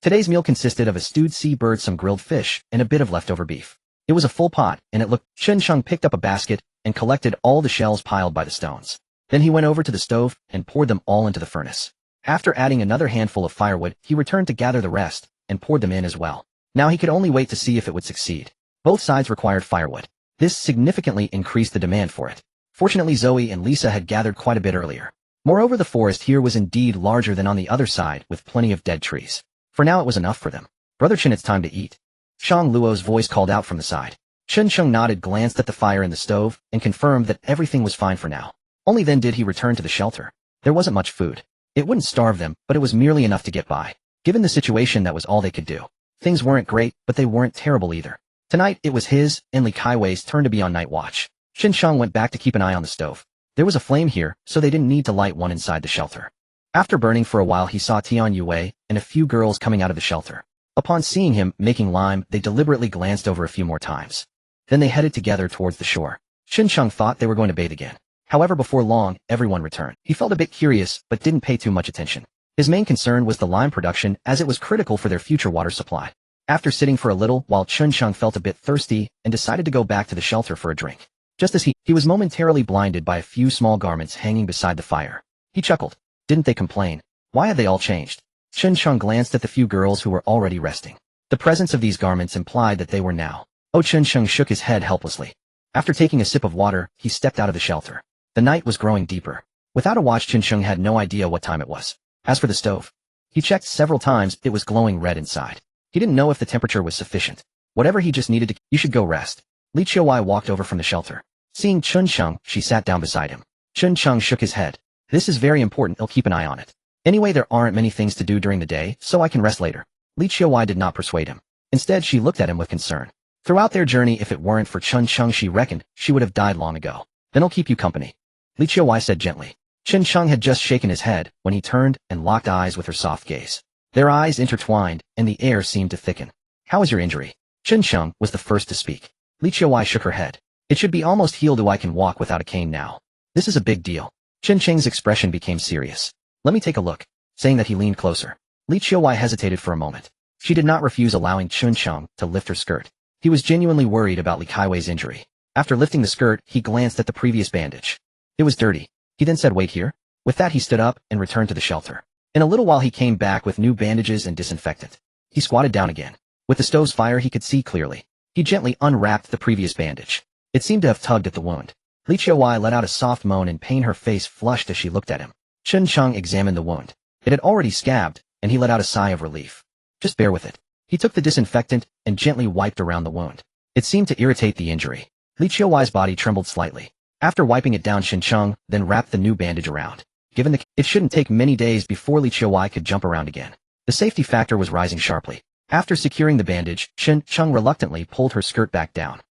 Today's meal consisted of a stewed seabird, some grilled fish, and a bit of leftover beef. It was a full pot, and it looked. Chun Chung picked up a basket and collected all the shells piled by the stones. Then he went over to the stove and poured them all into the furnace. After adding another handful of firewood, he returned to gather the rest and poured them in as well. Now he could only wait to see if it would succeed. Both sides required firewood. This significantly increased the demand for it. Fortunately, Zoe and Lisa had gathered quite a bit earlier. Moreover, the forest here was indeed larger than on the other side, with plenty of dead trees. For now, it was enough for them. Brother Chen, it's time to eat. Shang Luo's voice called out from the side. Chun Chung nodded, glanced at the fire in the stove, and confirmed that everything was fine for now. Only then did he return to the shelter. There wasn't much food. It wouldn't starve them, but it was merely enough to get by. Given the situation, that was all they could do. Things weren't great, but they weren't terrible either. Tonight, it was his and Li Kaiwei's turn to be on night watch. Chun Chung went back to keep an eye on the stove. There was a flame here, so they didn't need to light one inside the shelter. After burning for a while, he saw Tian Yue and a few girls coming out of the shelter. Upon seeing him making lime, they deliberately glanced over a few more times. Then they headed together towards the shore. Chun Chung thought they were going to bathe again. However, before long, everyone returned. He felt a bit curious, but didn't pay too much attention. His main concern was the lime production, as it was critical for their future water supply. After sitting for a little while, Chun Chung felt a bit thirsty and decided to go back to the shelter for a drink. Just as he was momentarily blinded by a few small garments hanging beside the fire. He chuckled. Didn't they complain? Why had they all changed? Chun Chung glanced at the few girls who were already resting. The presence of these garments implied that they were now. Oh, Chun Chung shook his head helplessly. After taking a sip of water, he stepped out of the shelter. The night was growing deeper. Without a watch, Chun Chung had no idea what time it was. As for the stove, he checked several times. It was glowing red inside. He didn't know if the temperature was sufficient. Whatever, he just needed to. You should go rest. Li Qiuwei walked over from the shelter. Seeing Chun Chung, she sat down beside him. Chun Chung shook his head. This is very important. I'll keep an eye on it. Anyway, there aren't many things to do during the day, so I can rest later. Li Qiuwei did not persuade him. Instead, she looked at him with concern. Throughout their journey, if it weren't for Chun Chung, she reckoned she would have died long ago. Then I'll keep you company. Li Qiuwei said gently. Chun Chung had just shaken his head when he turned and locked eyes with her soft gaze. Their eyes intertwined, and the air seemed to thicken. How is your injury? Chun Chung was the first to speak. Li Qiuwei shook her head. It should be almost healed. I can walk without a cane now. This is a big deal. Chun Cheng's expression became serious. Let me take a look. Saying that, he leaned closer. Li Qiuwei hesitated for a moment. She did not refuse allowing Chun Chung to lift her skirt. He was genuinely worried about Li Kaiwei's injury. After lifting the skirt, he glanced at the previous bandage. It was dirty. He then said, wait here. With that, he stood up and returned to the shelter. In a little while, he came back with new bandages and disinfectant. He squatted down again. With the stove's fire, he could see clearly. He gently unwrapped the previous bandage. It seemed to have tugged at the wound. Li Qiuwei let out a soft moan in pain. Her face flushed as she looked at him. Chun Chung examined the wound. It had already scabbed, and he let out a sigh of relief. Just bear with it. He took the disinfectant and gently wiped around the wound. It seemed to irritate the injury. Li Qiuwei's body trembled slightly. After wiping it down, Chun Chung then wrapped the new bandage around. Given it shouldn't take many days before Li Qiuwei could jump around again. The safety factor was rising sharply. After securing the bandage, Chun Chung reluctantly pulled her skirt back down.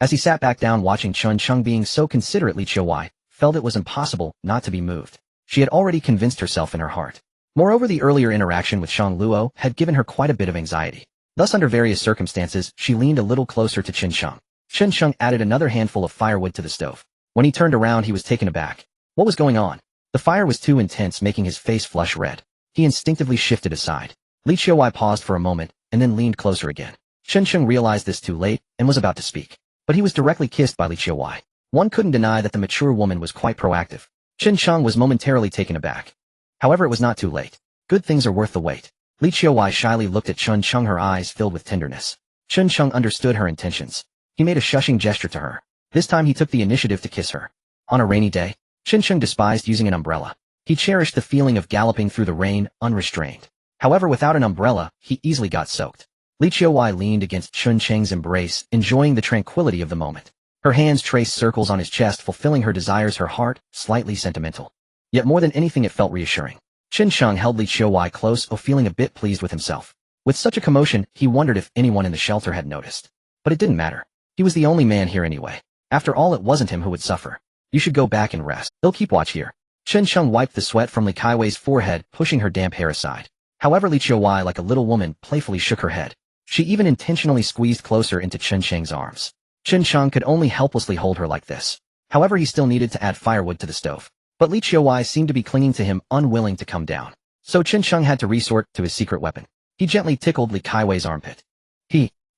As he sat back down watching Chun Chung being so considerate, Li Qiuwei felt it was impossible not to be moved. She had already convinced herself in her heart. Moreover, the earlier interaction with Shang Luo had given her quite a bit of anxiety. Thus, under various circumstances, she leaned a little closer to Chun Chung. Chen Sheng added another handful of firewood to the stove. When he turned around, he was taken aback. What was going on? The fire was too intense, making his face flush red. He instinctively shifted aside. Li Qiuwei paused for a moment, and then leaned closer again. Chen Sheng realized this too late, and was about to speak. But he was directly kissed by Li Qiuwei. One couldn't deny that the mature woman was quite proactive. Chen Sheng was momentarily taken aback. However, it was not too late. Good things are worth the wait. Li Qiuwei shyly looked at Chen Sheng, her eyes filled with tenderness. Chen Sheng understood her intentions. He made a shushing gesture to her. This time he took the initiative to kiss her. On a rainy day, Chen Sheng despised using an umbrella. He cherished the feeling of galloping through the rain, unrestrained. However, without an umbrella, he easily got soaked. Li Qiuwei leaned against Chen Sheng's embrace, enjoying the tranquility of the moment. Her hands traced circles on his chest, fulfilling her desires, her heart slightly sentimental. Yet more than anything, it felt reassuring. Chen Sheng held Li Qiuwei close, feeling a bit pleased with himself. With such a commotion, he wondered if anyone in the shelter had noticed. But it didn't matter. He was the only man here anyway. After all, it wasn't him who would suffer. You should go back and rest. They'll keep watch here. Chen Sheng wiped the sweat from Li Qiuwei's forehead, pushing her damp hair aside. However, Li Qiuwei, like a little woman, playfully shook her head. She even intentionally squeezed closer into Chen Sheng's arms. Chen Sheng could only helplessly hold her like this. However, he still needed to add firewood to the stove. But Li Qiuwei seemed to be clinging to him, unwilling to come down. So Chen Sheng had to resort to his secret weapon. He gently tickled Li Qiuwei's armpit.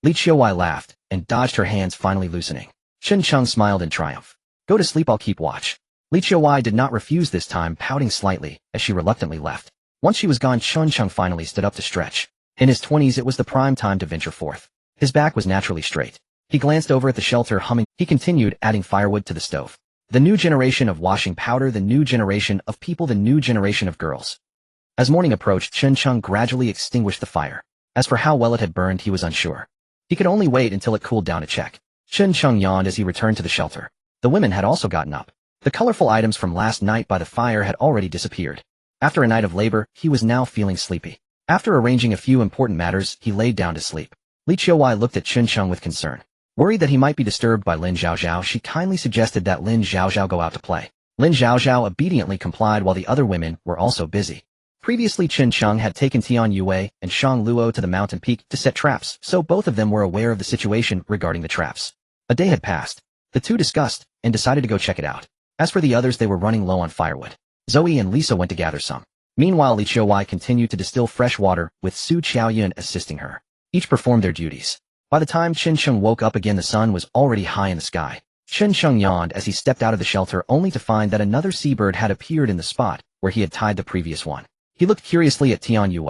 Li Qiuwei laughed, and dodged her hands, finally loosening. Chen Sheng smiled in triumph. Go to sleep, I'll keep watch. Li Qiuwei did not refuse this time, pouting slightly, as she reluctantly left. Once she was gone, Chen Sheng finally stood up to stretch. In his 20s, it was the prime time to venture forth. His back was naturally straight. He glanced over at the shelter, humming. He continued, adding firewood to the stove. The new generation of washing powder, the new generation of people, the new generation of girls. As morning approached, Chen Sheng gradually extinguished the fire. As for how well it had burned, he was unsure. He could only wait until it cooled down to check. Chen Sheng yawned as he returned to the shelter. The women had also gotten up. The colorful items from last night by the fire had already disappeared. After a night of labor, he was now feeling sleepy. After arranging a few important matters, he laid down to sleep. Li Qiuwei looked at Chen Sheng with concern. Worried that he might be disturbed by Lin Zhaozhao, she kindly suggested that Lin Zhaozhao go out to play. Lin Zhaozhao obediently complied while the other women were also busy. Previously, Chen Sheng had taken Tian Yue and Shang Luo to the mountain peak to set traps, so both of them were aware of the situation regarding the traps. A day had passed. The two discussed, and decided to go check it out. As for the others, they were running low on firewood. Zoe and Lisa went to gather some. Meanwhile, Li Qiuwei continued to distill fresh water, with Su Qiaoyun assisting her. Each performed their duties. By the time Chen Sheng woke up again, the sun was already high in the sky. Chen Sheng yawned as he stepped out of the shelter, only to find that another seabird had appeared in the spot where he had tied the previous one. He looked curiously at Tian Yue.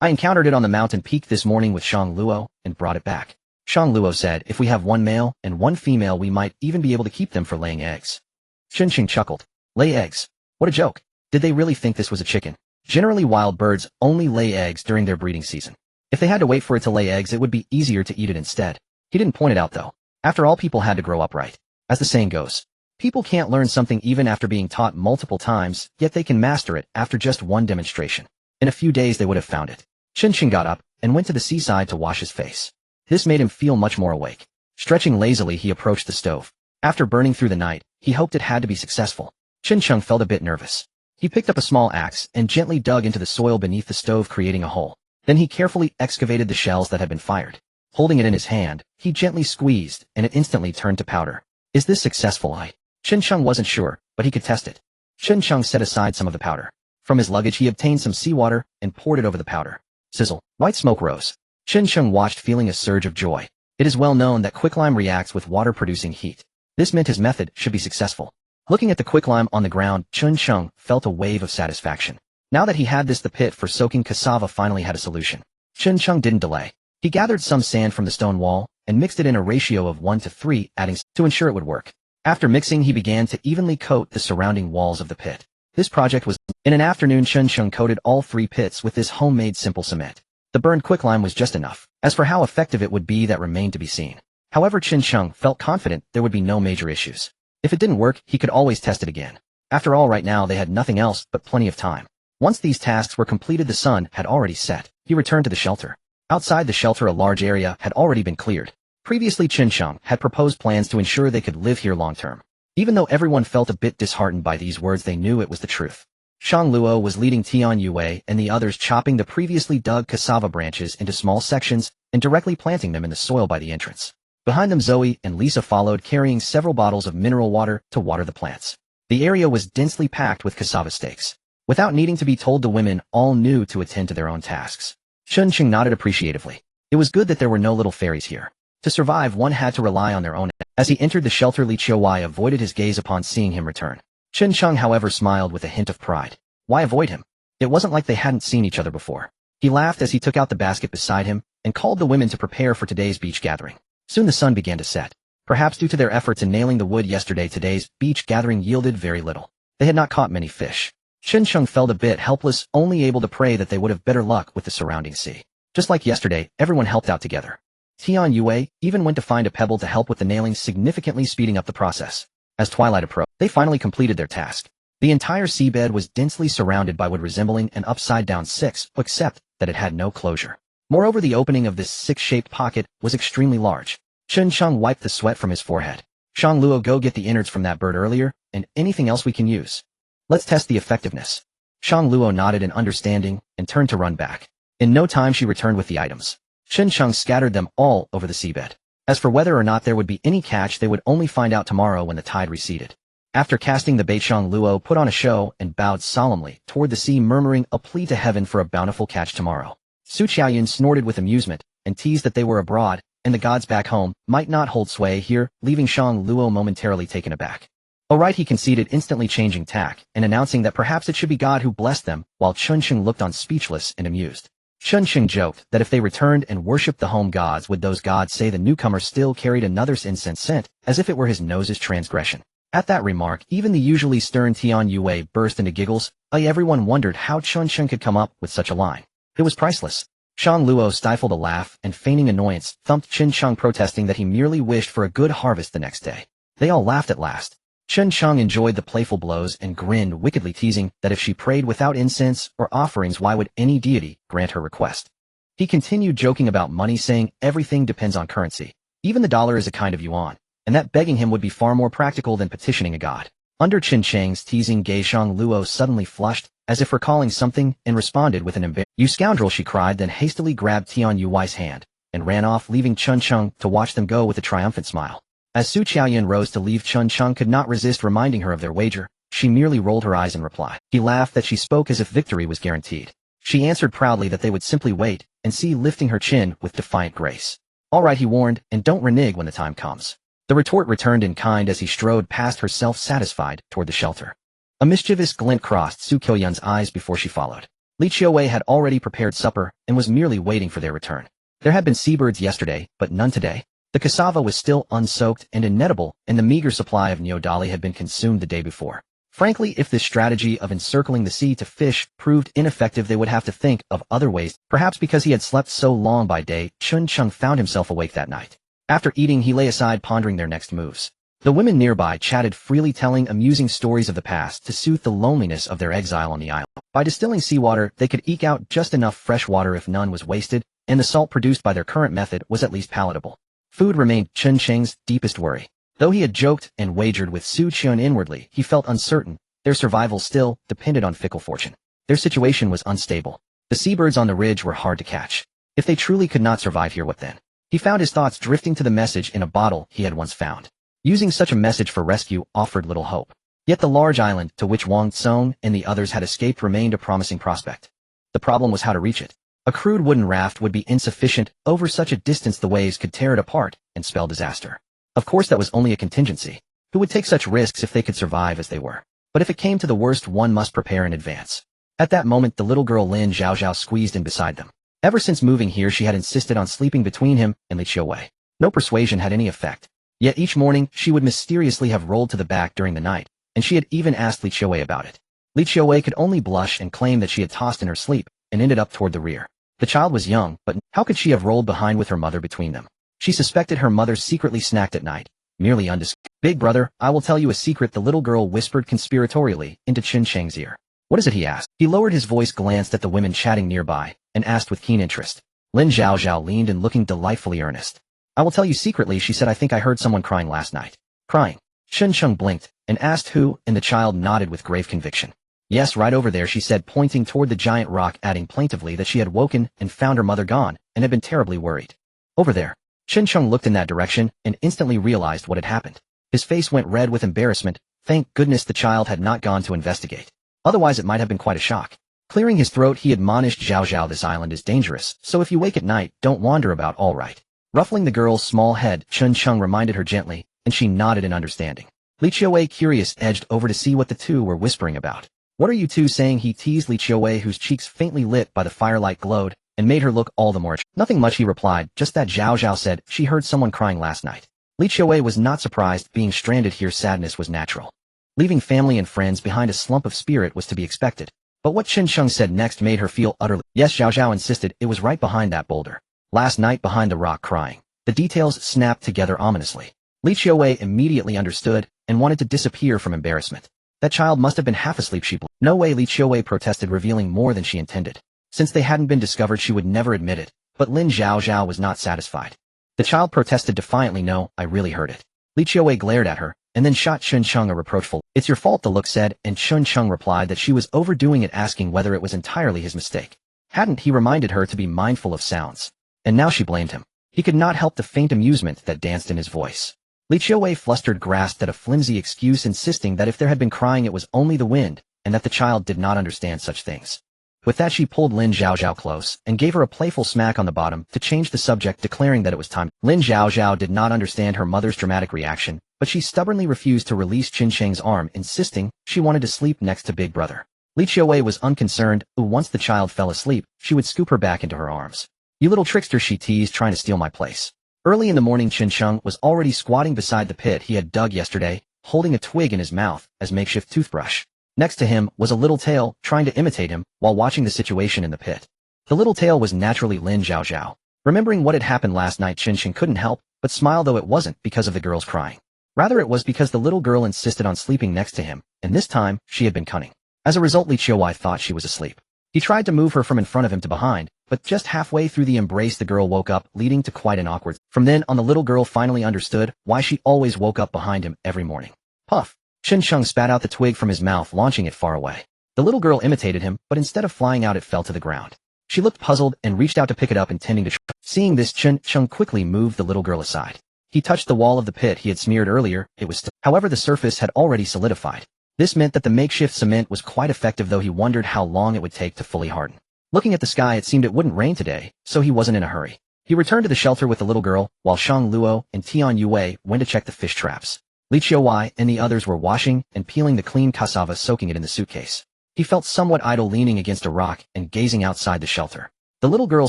I encountered it on the mountain peak this morning with Shang Luo, and brought it back. Shang Luo said, if we have one male and one female, we might even be able to keep them for laying eggs. Chen Sheng chuckled. Lay eggs? What a joke. Did they really think this was a chicken? Generally, wild birds only lay eggs during their breeding season. If they had to wait for it to lay eggs, it would be easier to eat it instead. He didn't point it out though. After all, people had to grow up right. As the saying goes, people can't learn something even after being taught multiple times, yet they can master it after just one demonstration. In a few days they would have found it. Chen Sheng got up and went to the seaside to wash his face. This made him feel much more awake. Stretching lazily, he approached the stove. After burning through the night, he hoped it had to be successful. Chen Sheng felt a bit nervous. He picked up a small axe and gently dug into the soil beneath the stove, creating a hole. Then he carefully excavated the shells that had been fired. Holding it in his hand, he gently squeezed, and it instantly turned to powder. Is this successful? Chen Sheng wasn't sure, but he could test it. Chen Sheng set aside some of the powder. From his luggage, he obtained some seawater and poured it over the powder. Sizzle. White smoke rose. Chen Sheng watched, feeling a surge of joy. It is well known that quicklime reacts with water, producing heat. This meant his method should be successful. Looking at the quicklime on the ground, Chen Sheng felt a wave of satisfaction. Now that he had this, the pit for soaking cassava finally had a solution. Chen Sheng didn't delay. He gathered some sand from the stone wall and mixed it in a ratio of 1 to 3, adding to ensure it would work. After mixing, he began to evenly coat the surrounding walls of the pit. This project was in an afternoon. Chen Sheng coated all 3 pits with this homemade simple cement. The burned quicklime was just enough. As for how effective it would be, that remained to be seen. However, Chen Sheng felt confident there would be no major issues. If it didn't work, he could always test it again. After all, right now they had nothing else but plenty of time. Once these tasks were completed, the sun had already set. He returned to the shelter. Outside the shelter, a large area had already been cleared. Previously, Chen Sheng had proposed plans to ensure they could live here long term. Even though everyone felt a bit disheartened by these words, they knew it was the truth. Shang Luo was leading Tian Yue and the others, chopping the previously dug cassava branches into small sections and directly planting them in the soil by the entrance. Behind them Zoe and Lisa followed, carrying several bottles of mineral water to water the plants. The area was densely packed with cassava stakes. Without needing to be told, the women all knew to attend to their own tasks. Chun-Ching nodded appreciatively. It was good that there were no little fairies here. To survive, one had to rely on their own. As he entered the shelter, Li Qiuwei avoided his gaze upon seeing him return. Chun-Ching, however, smiled with a hint of pride. Why avoid him? It wasn't like they hadn't seen each other before. He laughed as he took out the basket beside him and called the women to prepare for today's beach gathering. Soon the sun began to set. Perhaps due to their efforts in nailing the wood yesterday, today's beach gathering yielded very little. They had not caught many fish. Chun-Ching felt a bit helpless, only able to pray that they would have better luck with the surrounding sea. Just like yesterday, everyone helped out together. Tian Yue even went to find a pebble to help with the nailing, significantly speeding up the process. As twilight approached, they finally completed their task. The entire seabed was densely surrounded by wood resembling an upside-down six, except that it had no closure. Moreover, the opening of this six-shaped pocket was extremely large. Chun-Ching wiped the sweat from his forehead. Shang Luo, go get the innards from that bird earlier, and anything else we can use. Let's test the effectiveness. Shang Luo nodded in understanding and turned to run back. In no time she returned with the items. Chun-Ching scattered them all over the seabed. As for whether or not there would be any catch, they would only find out tomorrow when the tide receded. After casting the bait, Shang Luo put on a show and bowed solemnly toward the sea, murmuring a plea to heaven for a bountiful catch tomorrow. Su Qiaoyun snorted with amusement and teased that they were abroad, and the gods back home might not hold sway here, leaving Shang Luo momentarily taken aback. "Oh right," he conceded, instantly changing tack and announcing that perhaps it should be God who blessed them, while Chun-Ching looked on speechless and amused. Chun-Ching joked that if they returned and worshipped the home gods, would those gods say the newcomer still carried another's incense scent, as if it were his nose's transgression. At that remark, even the usually stern Tian Yue burst into giggles. Everyone wondered how Chun-Ching could come up with such a line. It was priceless. Shang Luo stifled a laugh and, feigning annoyance, thumped Chun-Ching, protesting that he merely wished for a good harvest the next day. They all laughed at last. Chun-Ching enjoyed the playful blows and grinned wickedly, teasing that if she prayed without incense or offerings, why would any deity grant her request? He continued joking about money, saying everything depends on currency. Even the dollar is a kind of yuan, and that begging him would be far more practical than petitioning a god. Under Chun-Ching's teasing gaze, Shang Luo suddenly flushed, as if recalling something, and responded with an embarrassed, "You scoundrel," she cried, then hastily grabbed Tian Yui's hand and ran off, leaving Chun-Ching to watch them go with a triumphant smile. As Su Qiaoyun rose to leave, Chun-Ching could not resist reminding her of their wager. She merely rolled her eyes in reply. He laughed that she spoke as if victory was guaranteed. She answered proudly that they would simply wait and see, lifting her chin with defiant grace. "All right," he warned, "and don't renege when the time comes." The retort returned in kind as he strode past her, self-satisfied, toward the shelter. A mischievous glint crossed Su Qiaoyun's eyes before she followed. Li Qiuwei had already prepared supper and was merely waiting for their return. There had been seabirds yesterday, but none today. The cassava was still unsoaked and inedible, and the meager supply of neodali had been consumed the day before. Frankly, if this strategy of encircling the sea to fish proved ineffective, they would have to think of other ways. Perhaps because he had slept so long by day, Chun-Ching found himself awake that night. After eating, he lay aside pondering their next moves. The women nearby chatted freely, telling amusing stories of the past to soothe the loneliness of their exile on the island. By distilling seawater, they could eke out just enough fresh water if none was wasted, and the salt produced by their current method was at least palatable. Food remained Chun-Ching's deepest worry. Though he had joked and wagered with Su Qiaoyun, inwardly he felt uncertain. Their survival still depended on fickle fortune. Their situation was unstable. The seabirds on the ridge were hard to catch. If they truly could not survive here, what then? He found his thoughts drifting to the message in a bottle he had once found. Using such a message for rescue offered little hope. Yet the large island to which Wang Tsong and the others had escaped remained a promising prospect. The problem was how to reach it. A crude wooden raft would be insufficient. Over such a distance the waves could tear it apart and spell disaster. Of course that was only a contingency. Who would take such risks if they could survive as they were? But if it came to the worst, one must prepare in advance. At that moment the little girl Lin Zhaozhao squeezed in beside them. Ever since moving here she had insisted on sleeping between him and Li Qiuwei. No persuasion had any effect. Yet each morning she would mysteriously have rolled to the back during the night, and she had even asked Li Qiuwei about it. Li Qiuwei could only blush and claim that she had tossed in her sleep and ended up toward the rear. The child was young, but how could she have rolled behind with her mother between them? She suspected her mother secretly snacked at night, merely undiscovered. "Big brother, I will tell you a secret," the little girl whispered conspiratorially into Chun-Ching's ear. "What is it?" he asked. He lowered his voice, glanced at the women chatting nearby, and asked with keen interest. Lin Zhaozhao leaned in, looking delightfully earnest. "I will tell you secretly," she said. "I think I heard someone crying last night." "Crying?" Chun-Ching blinked and asked who, and the child nodded with grave conviction. "Yes, right over there," she said, pointing toward the giant rock, adding plaintively that she had woken and found her mother gone, and had been terribly worried. "Over there." Chen Cheng looked in that direction and instantly realized what had happened. His face went red with embarrassment. Thank goodness the child had not gone to investigate. Otherwise it might have been quite a shock. Clearing his throat, he admonished Zhao Zhao, this island is dangerous, so if you wake at night, don't wander about, all right. Ruffling the girl's small head, Chen Cheng reminded her gently, and she nodded in understanding. Li Qiuwei, curious, edged over to see what the two were whispering about. What are you two saying? He teased Li Qiuwei, whose cheeks faintly lit by the firelight glowed, and made her look all the more. Nothing much, he replied, just that Zhao Zhao said she heard someone crying last night. Li Qiuwei was not surprised. Being stranded here, sadness was natural. Leaving family and friends behind, a slump of spirit was to be expected. But what Chen Cheng said next made her feel utterly. Yes, Zhao Zhao insisted, it was right behind that boulder. Last night behind the rock, crying. The details snapped together ominously. Li Qiuwei immediately understood and wanted to disappear from embarrassment. That child must have been half asleep. No way, Li Qiuwei protested, revealing more than she intended. Since they hadn't been discovered, she would never admit it. But Lin Zhao Zhao was not satisfied. The child protested defiantly. No, I really heard it. Li Qiuwei glared at her, and then shot Chen Cheng a reproachful, it's your fault, the look said, and Chen Cheng replied that she was overdoing it, asking whether it was entirely his mistake. Hadn't he reminded her to be mindful of sounds? And now she blamed him. He could not help the faint amusement that danced in his voice. Li Qiuwei, flustered, grasped at a flimsy excuse, insisting that if there had been crying it was only the wind, and that the child did not understand such things. With that, she pulled Lin Zhao Zhao close and gave her a playful smack on the bottom to change the subject, declaring that it was time. Lin Zhao Zhao did not understand her mother's dramatic reaction, but she stubbornly refused to release Chen Cheng's arm, insisting she wanted to sleep next to Big Brother. Li Qiuwei was unconcerned. Once the child fell asleep, she would scoop her back into her arms. You little trickster, she teased, trying to steal my place. Early in the morning, Chen Cheng was already squatting beside the pit he had dug yesterday, holding a twig in his mouth as makeshift toothbrush. Next to him was a little tail, trying to imitate him while watching the situation in the pit. The little tail was naturally Lin Zhao Zhao. Remembering what had happened last night, Chen Cheng couldn't help but smile, though it wasn't because of the girl's crying. Rather, it was because the little girl insisted on sleeping next to him, and this time, she had been cunning. As a result, Li Qiuwei thought she was asleep. He tried to move her from in front of him to behind, but just halfway through the embrace the girl woke up, leading to quite an awkward. From then on, the little girl finally understood why she always woke up behind him every morning. Puff! Chen Cheng spat out the twig from his mouth, launching it far away. The little girl imitated him, but instead of flying out, it fell to the ground. She looked puzzled and reached out to pick it up, intending to Seeing this, Chen Cheng quickly moved the little girl aside. He touched the wall of the pit he had smeared earlier. It was still. However, the surface had already solidified. This meant that the makeshift cement was quite effective, though he wondered how long it would take to fully harden. Looking at the sky, it seemed it wouldn't rain today, so he wasn't in a hurry. He returned to the shelter with the little girl, while Shang Luo and Tian Yue went to check the fish traps. Li Qiuwei and the others were washing and peeling the clean cassava, soaking it in the suitcase. He felt somewhat idle, leaning against a rock and gazing outside the shelter. The little girl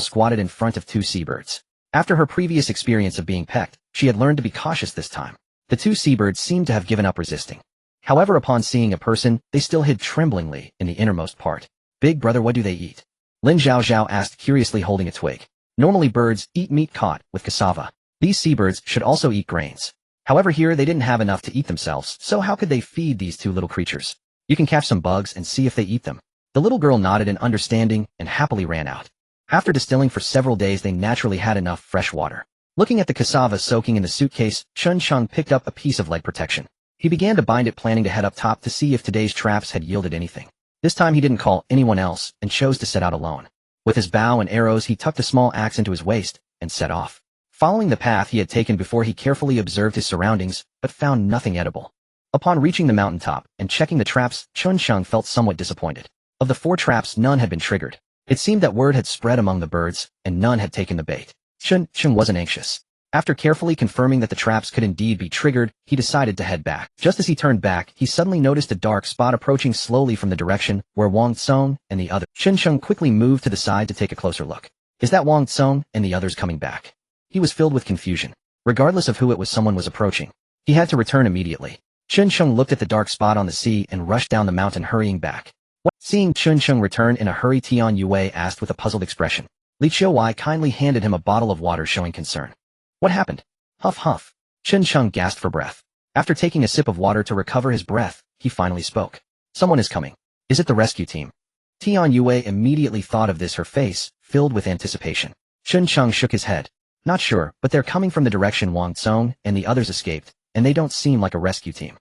squatted in front of two seabirds. After her previous experience of being pecked, she had learned to be cautious this time. The two seabirds seemed to have given up resisting. However, upon seeing a person, they still hid tremblingly in the innermost part. Big Brother, what do they eat? Lin Zhao Zhao asked curiously, holding a twig. Normally birds eat meat caught with cassava. These seabirds should also eat grains. However, here they didn't have enough to eat themselves, so how could they feed these two little creatures? You can catch some bugs and see if they eat them. The little girl nodded in understanding and happily ran out. After distilling for several days, they naturally had enough fresh water. Looking at the cassava soaking in the suitcase, Chen Cheng picked up a piece of leg protection. He began to bind it, planning to head up top to see if today's traps had yielded anything. This time he didn't call anyone else and chose to set out alone. With his bow and arrows, he tucked a small axe into his waist and set off. Following the path he had taken before, he carefully observed his surroundings, but found nothing edible. Upon reaching the mountaintop and checking the traps, Chen Cheng felt somewhat disappointed. Of the 4 traps, none had been triggered. It seemed that word had spread among the birds, and none had taken the bait. Chen wasn't anxious. After carefully confirming that the traps could indeed be triggered, he decided to head back. Just as he turned back, he suddenly noticed a dark spot approaching slowly from the direction where Wang Tsong and the other. Chen quickly moved to the side to take a closer look. Is that Wang Tsong and the others coming back? He was filled with confusion. Regardless of who it was, someone was approaching. He had to return immediately. Chen looked at the dark spot on the sea and rushed down the mountain, hurrying back. What? Seeing Chen return in a hurry, Tian Yue asked with a puzzled expression. Li Qiuwei kindly handed him a bottle of water, showing concern. What happened? Huff huff. Chen gasped for breath. After taking a sip of water to recover his breath, he finally spoke. Someone is coming. Is it the rescue team? Tian Yue immediately thought of this, her face filled with anticipation. Chen shook his head. Not sure, but they're coming from the direction Wang Tsong and the others escaped, and they don't seem like a rescue team.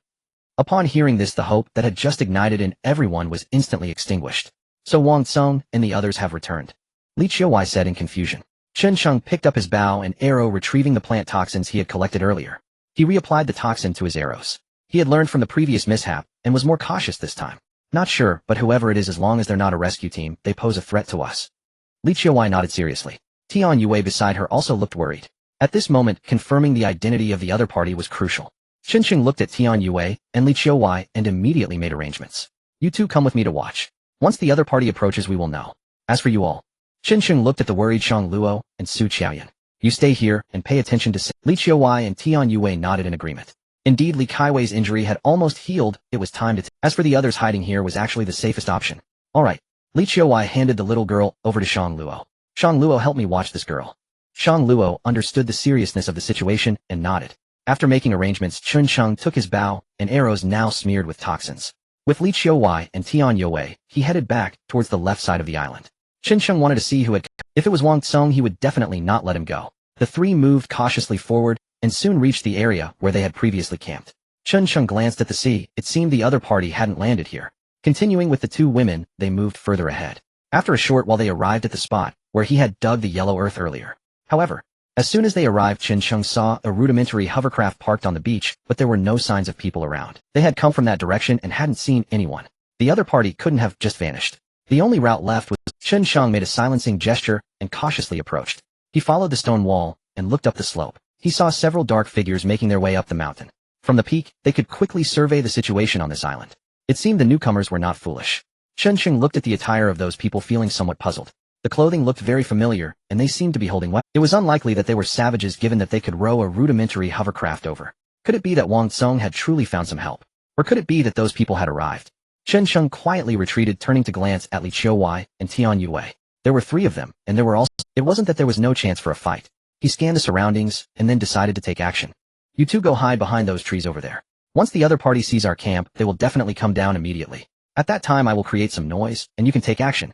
Upon hearing this, the hope that had just ignited in everyone was instantly extinguished. So Wang Tsong and the others have returned. Li Qiuwei said in confusion. Chen Sheng picked up his bow and arrow, retrieving the plant toxins he had collected earlier. He reapplied the toxin to his arrows. He had learned from the previous mishap and was more cautious this time. Not sure, but whoever it is, as long as they're not a rescue team, they pose a threat to us. Li Qiuwei nodded seriously. Tian Yue beside her also looked worried. At this moment, confirming the identity of the other party was crucial. Chen Sheng looked at Tian Yue and Li Qiuwei and immediately made arrangements. You two come with me to watch. Once the other party approaches, we will know. As for you all. Chen Sheng looked at the worried Shang Luo and Su Qiaoyan. You stay here and pay attention to Li Qiuwei and Tian Yue nodded in agreement. Indeed, Li Kaiwei's injury had almost healed. It was time to as for the others, hiding here was actually the safest option. Alright. Li Qiuwei handed the little girl over to Shang Luo. Shang Luo, help me watch this girl. Shang Luo understood the seriousness of the situation and nodded. After making arrangements, Chen Sheng took his bow and arrows now smeared with toxins. With Li Qiuwei and Tian Yue, he headed back towards the left side of the island. Chen Sheng wanted to see who had come. If it was Wang Tsong, he would definitely not let him go. The three moved cautiously forward and soon reached the area where they had previously camped. Chen Sheng glanced at the sea. It seemed the other party hadn't landed here. Continuing with the two women, they moved further ahead. After a short while, they arrived at the spot where he had dug the yellow earth earlier. However, as soon as they arrived, Chen Sheng saw a rudimentary hovercraft parked on the beach, but there were no signs of people around. They had come from that direction and hadn't seen anyone. The other party couldn't have just vanished. The only route left was Chen Sheng made a silencing gesture and cautiously approached. He followed the stone wall and looked up the slope. He saw several dark figures making their way up the mountain. From the peak, they could quickly survey the situation on this island. It seemed the newcomers were not foolish. Chen Sheng looked at the attire of those people, feeling somewhat puzzled. The clothing looked very familiar, and they seemed to be holding weapons. It was unlikely that they were savages, given that they could row a rudimentary hovercraft over. Could it be that Wang Tsong had truly found some help? Or could it be that those people had arrived? Chen Sheng quietly retreated, turning to glance at Li Qiuwei and Tian Yue. There were three of them, and there were also— it wasn't that there was no chance for a fight. He scanned the surroundings, and then decided to take action. You two go hide behind those trees over there. Once the other party sees our camp, they will definitely come down immediately. At that time I will create some noise, and you can take action.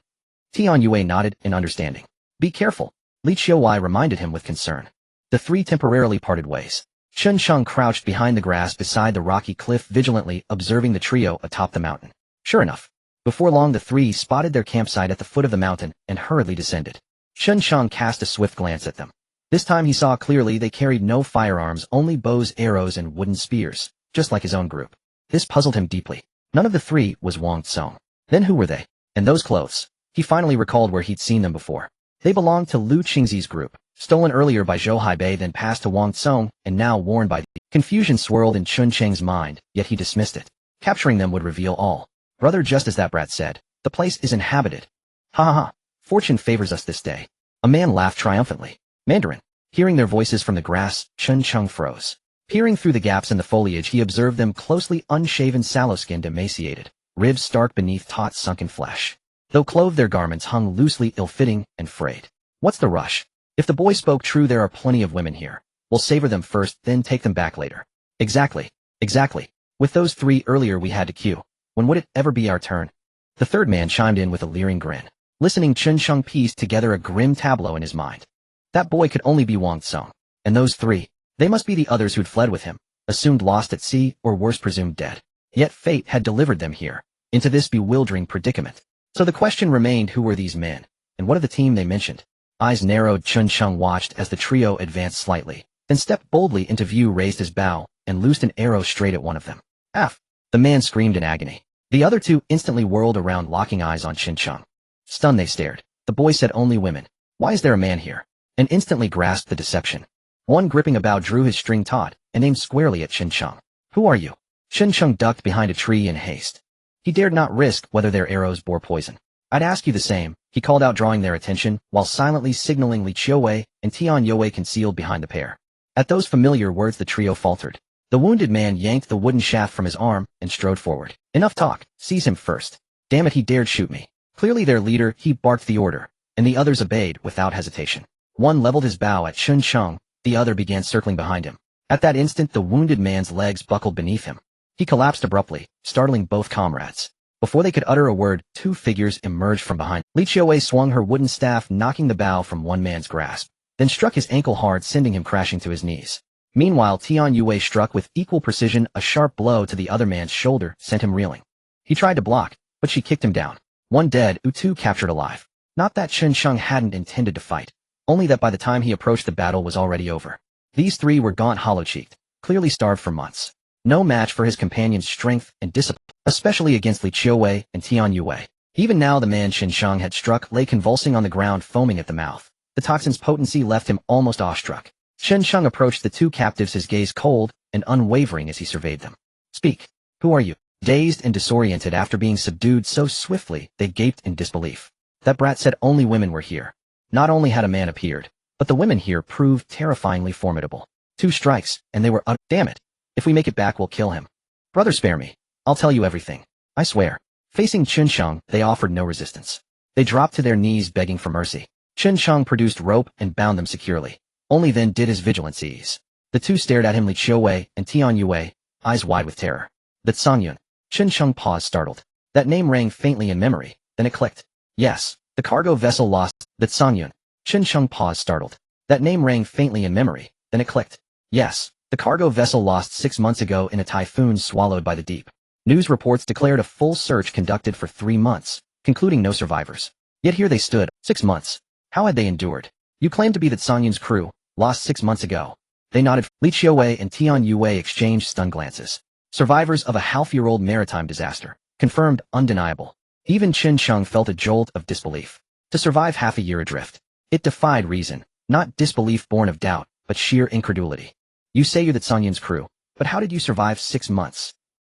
Tian Yue nodded in understanding. Be careful, Li Qiuwei reminded him with concern. The three temporarily parted ways. Chen Sheng crouched behind the grass beside the rocky cliff, vigilantly observing the trio atop the mountain. Sure enough, before long the three spotted their campsite at the foot of the mountain and hurriedly descended. Chen Sheng cast a swift glance at them. This time he saw clearly they carried no firearms, only bows, arrows, and wooden spears, just like his own group. This puzzled him deeply. None of the three was Wang Tsong. Then who were they? And those clothes? He finally recalled where he'd seen them before. They belonged to Lu Qingzi's group, stolen earlier by Zhou Haibei, then passed to Wang Tsong, and now worn by the— Confusion swirled in Chen Cheng's mind, yet he dismissed it. Capturing them would reveal all. Brother, just as that brat said, the place is inhabited. Ha ha ha. Fortune favors us this day. A man laughed triumphantly. Mandarin. Hearing their voices from the grass, Chen Sheng froze. Peering through the gaps in the foliage, he observed them closely unshaven, sallow-skinned, emaciated, ribs stark beneath taut, sunken flesh. Though clothed, their garments hung loosely, ill-fitting, and frayed. What's the rush? If the boy spoke true, there are plenty of women here. We'll savor them first, then take them back later. Exactly. Exactly. With those three earlier we had to queue. When would it ever be our turn? The third man chimed in with a leering grin. Listening, Chen Sheng pieced together a grim tableau in his mind. That boy could only be Wang Tsong. And those three, they must be the others who'd fled with him, assumed lost at sea, or worse, presumed dead. Yet fate had delivered them here, into this bewildering predicament. So the question remained, who were these men? And what of the team they mentioned? Eyes narrowed, Chen Sheng watched as the trio advanced slightly, then stepped boldly into view, raised his bow, and loosed an arrow straight at one of them. F! The man screamed in agony. The other two instantly whirled around, locking eyes on Chen Sheng. Stunned, they stared. The boy said only women. Why is there a man here? And instantly grasped the deception. One, gripping a bow, drew his string taut and aimed squarely at Chen Sheng. Who are you? Chen Sheng ducked behind a tree in haste. He dared not risk whether their arrows bore poison. I'd ask you the same, he called out, drawing their attention, while silently signaling Li Qiuwei and Tian Yue concealed behind the pair. At those familiar words the trio faltered. The wounded man yanked the wooden shaft from his arm and strode forward. Enough talk, seize him first. Damn it, he dared shoot me. Clearly their leader, he barked the order, and the others obeyed without hesitation. One leveled his bow at Chen Sheng, the other began circling behind him. At that instant the wounded man's legs buckled beneath him. He collapsed abruptly, startling both comrades. Before they could utter a word, two figures emerged from behind. Li Qiuwei swung her wooden staff, knocking the bow from one man's grasp, then struck his ankle hard, sending him crashing to his knees. Meanwhile, Tian Yue struck with equal precision a sharp blow to the other man's shoulder, sent him reeling. He tried to block, but she kicked him down. One dead, two captured alive. Not that Chen Sheng hadn't intended to fight. only that by the time he approached the battle was already over. These three were gaunt, hollow-cheeked, clearly starved for months. No match for his companion's strength and discipline, especially against Li Qiuwei and Tian Yue. Even now the man Qin Sheng had struck lay convulsing on the ground, foaming at the mouth. The toxin's potency left him almost awestruck. Qin Sheng approached the two captives, his gaze cold and unwavering as he surveyed them. "Speak. Who are you?" Dazed and disoriented after being subdued so swiftly, they gaped in disbelief. That brat said only women were here. Not only had a man appeared, but the women here proved terrifyingly formidable. 2 strikes, and they were damn it. If we make it back, we'll kill him. Brother, spare me. I'll tell you everything. I swear. Facing Qin Sheng, they offered no resistance. They dropped to their knees begging for mercy. Qin Sheng produced rope and bound them securely. Only then did his vigilance ease. The two stared at him, Li Qiuwei and Tian Yue, eyes wide with terror. That Songyun. Qin Sheng paused, startled. That name rang faintly in memory, then it clicked. Yes, the cargo vessel lost. That Songyun. Qin Sheng paused, startled. That name rang faintly in memory, then it clicked. Yes, the cargo vessel lost 6 months ago in a typhoon swallowed by the deep. News reports declared a full search conducted for 3 months, concluding no survivors. Yet here they stood, 6 months. How had they endured? You claim to be that Songyun's crew, lost 6 months ago. They nodded. Li Qiuwei and Tian Yue exchanged stunned glances. Survivors of a half-year-old maritime disaster. Confirmed, undeniable. Even Qin Sheng felt a jolt of disbelief. To survive half a year adrift. It defied reason, not disbelief born of doubt, but sheer incredulity. You say you're that Songyun's crew, but how did you survive 6 months?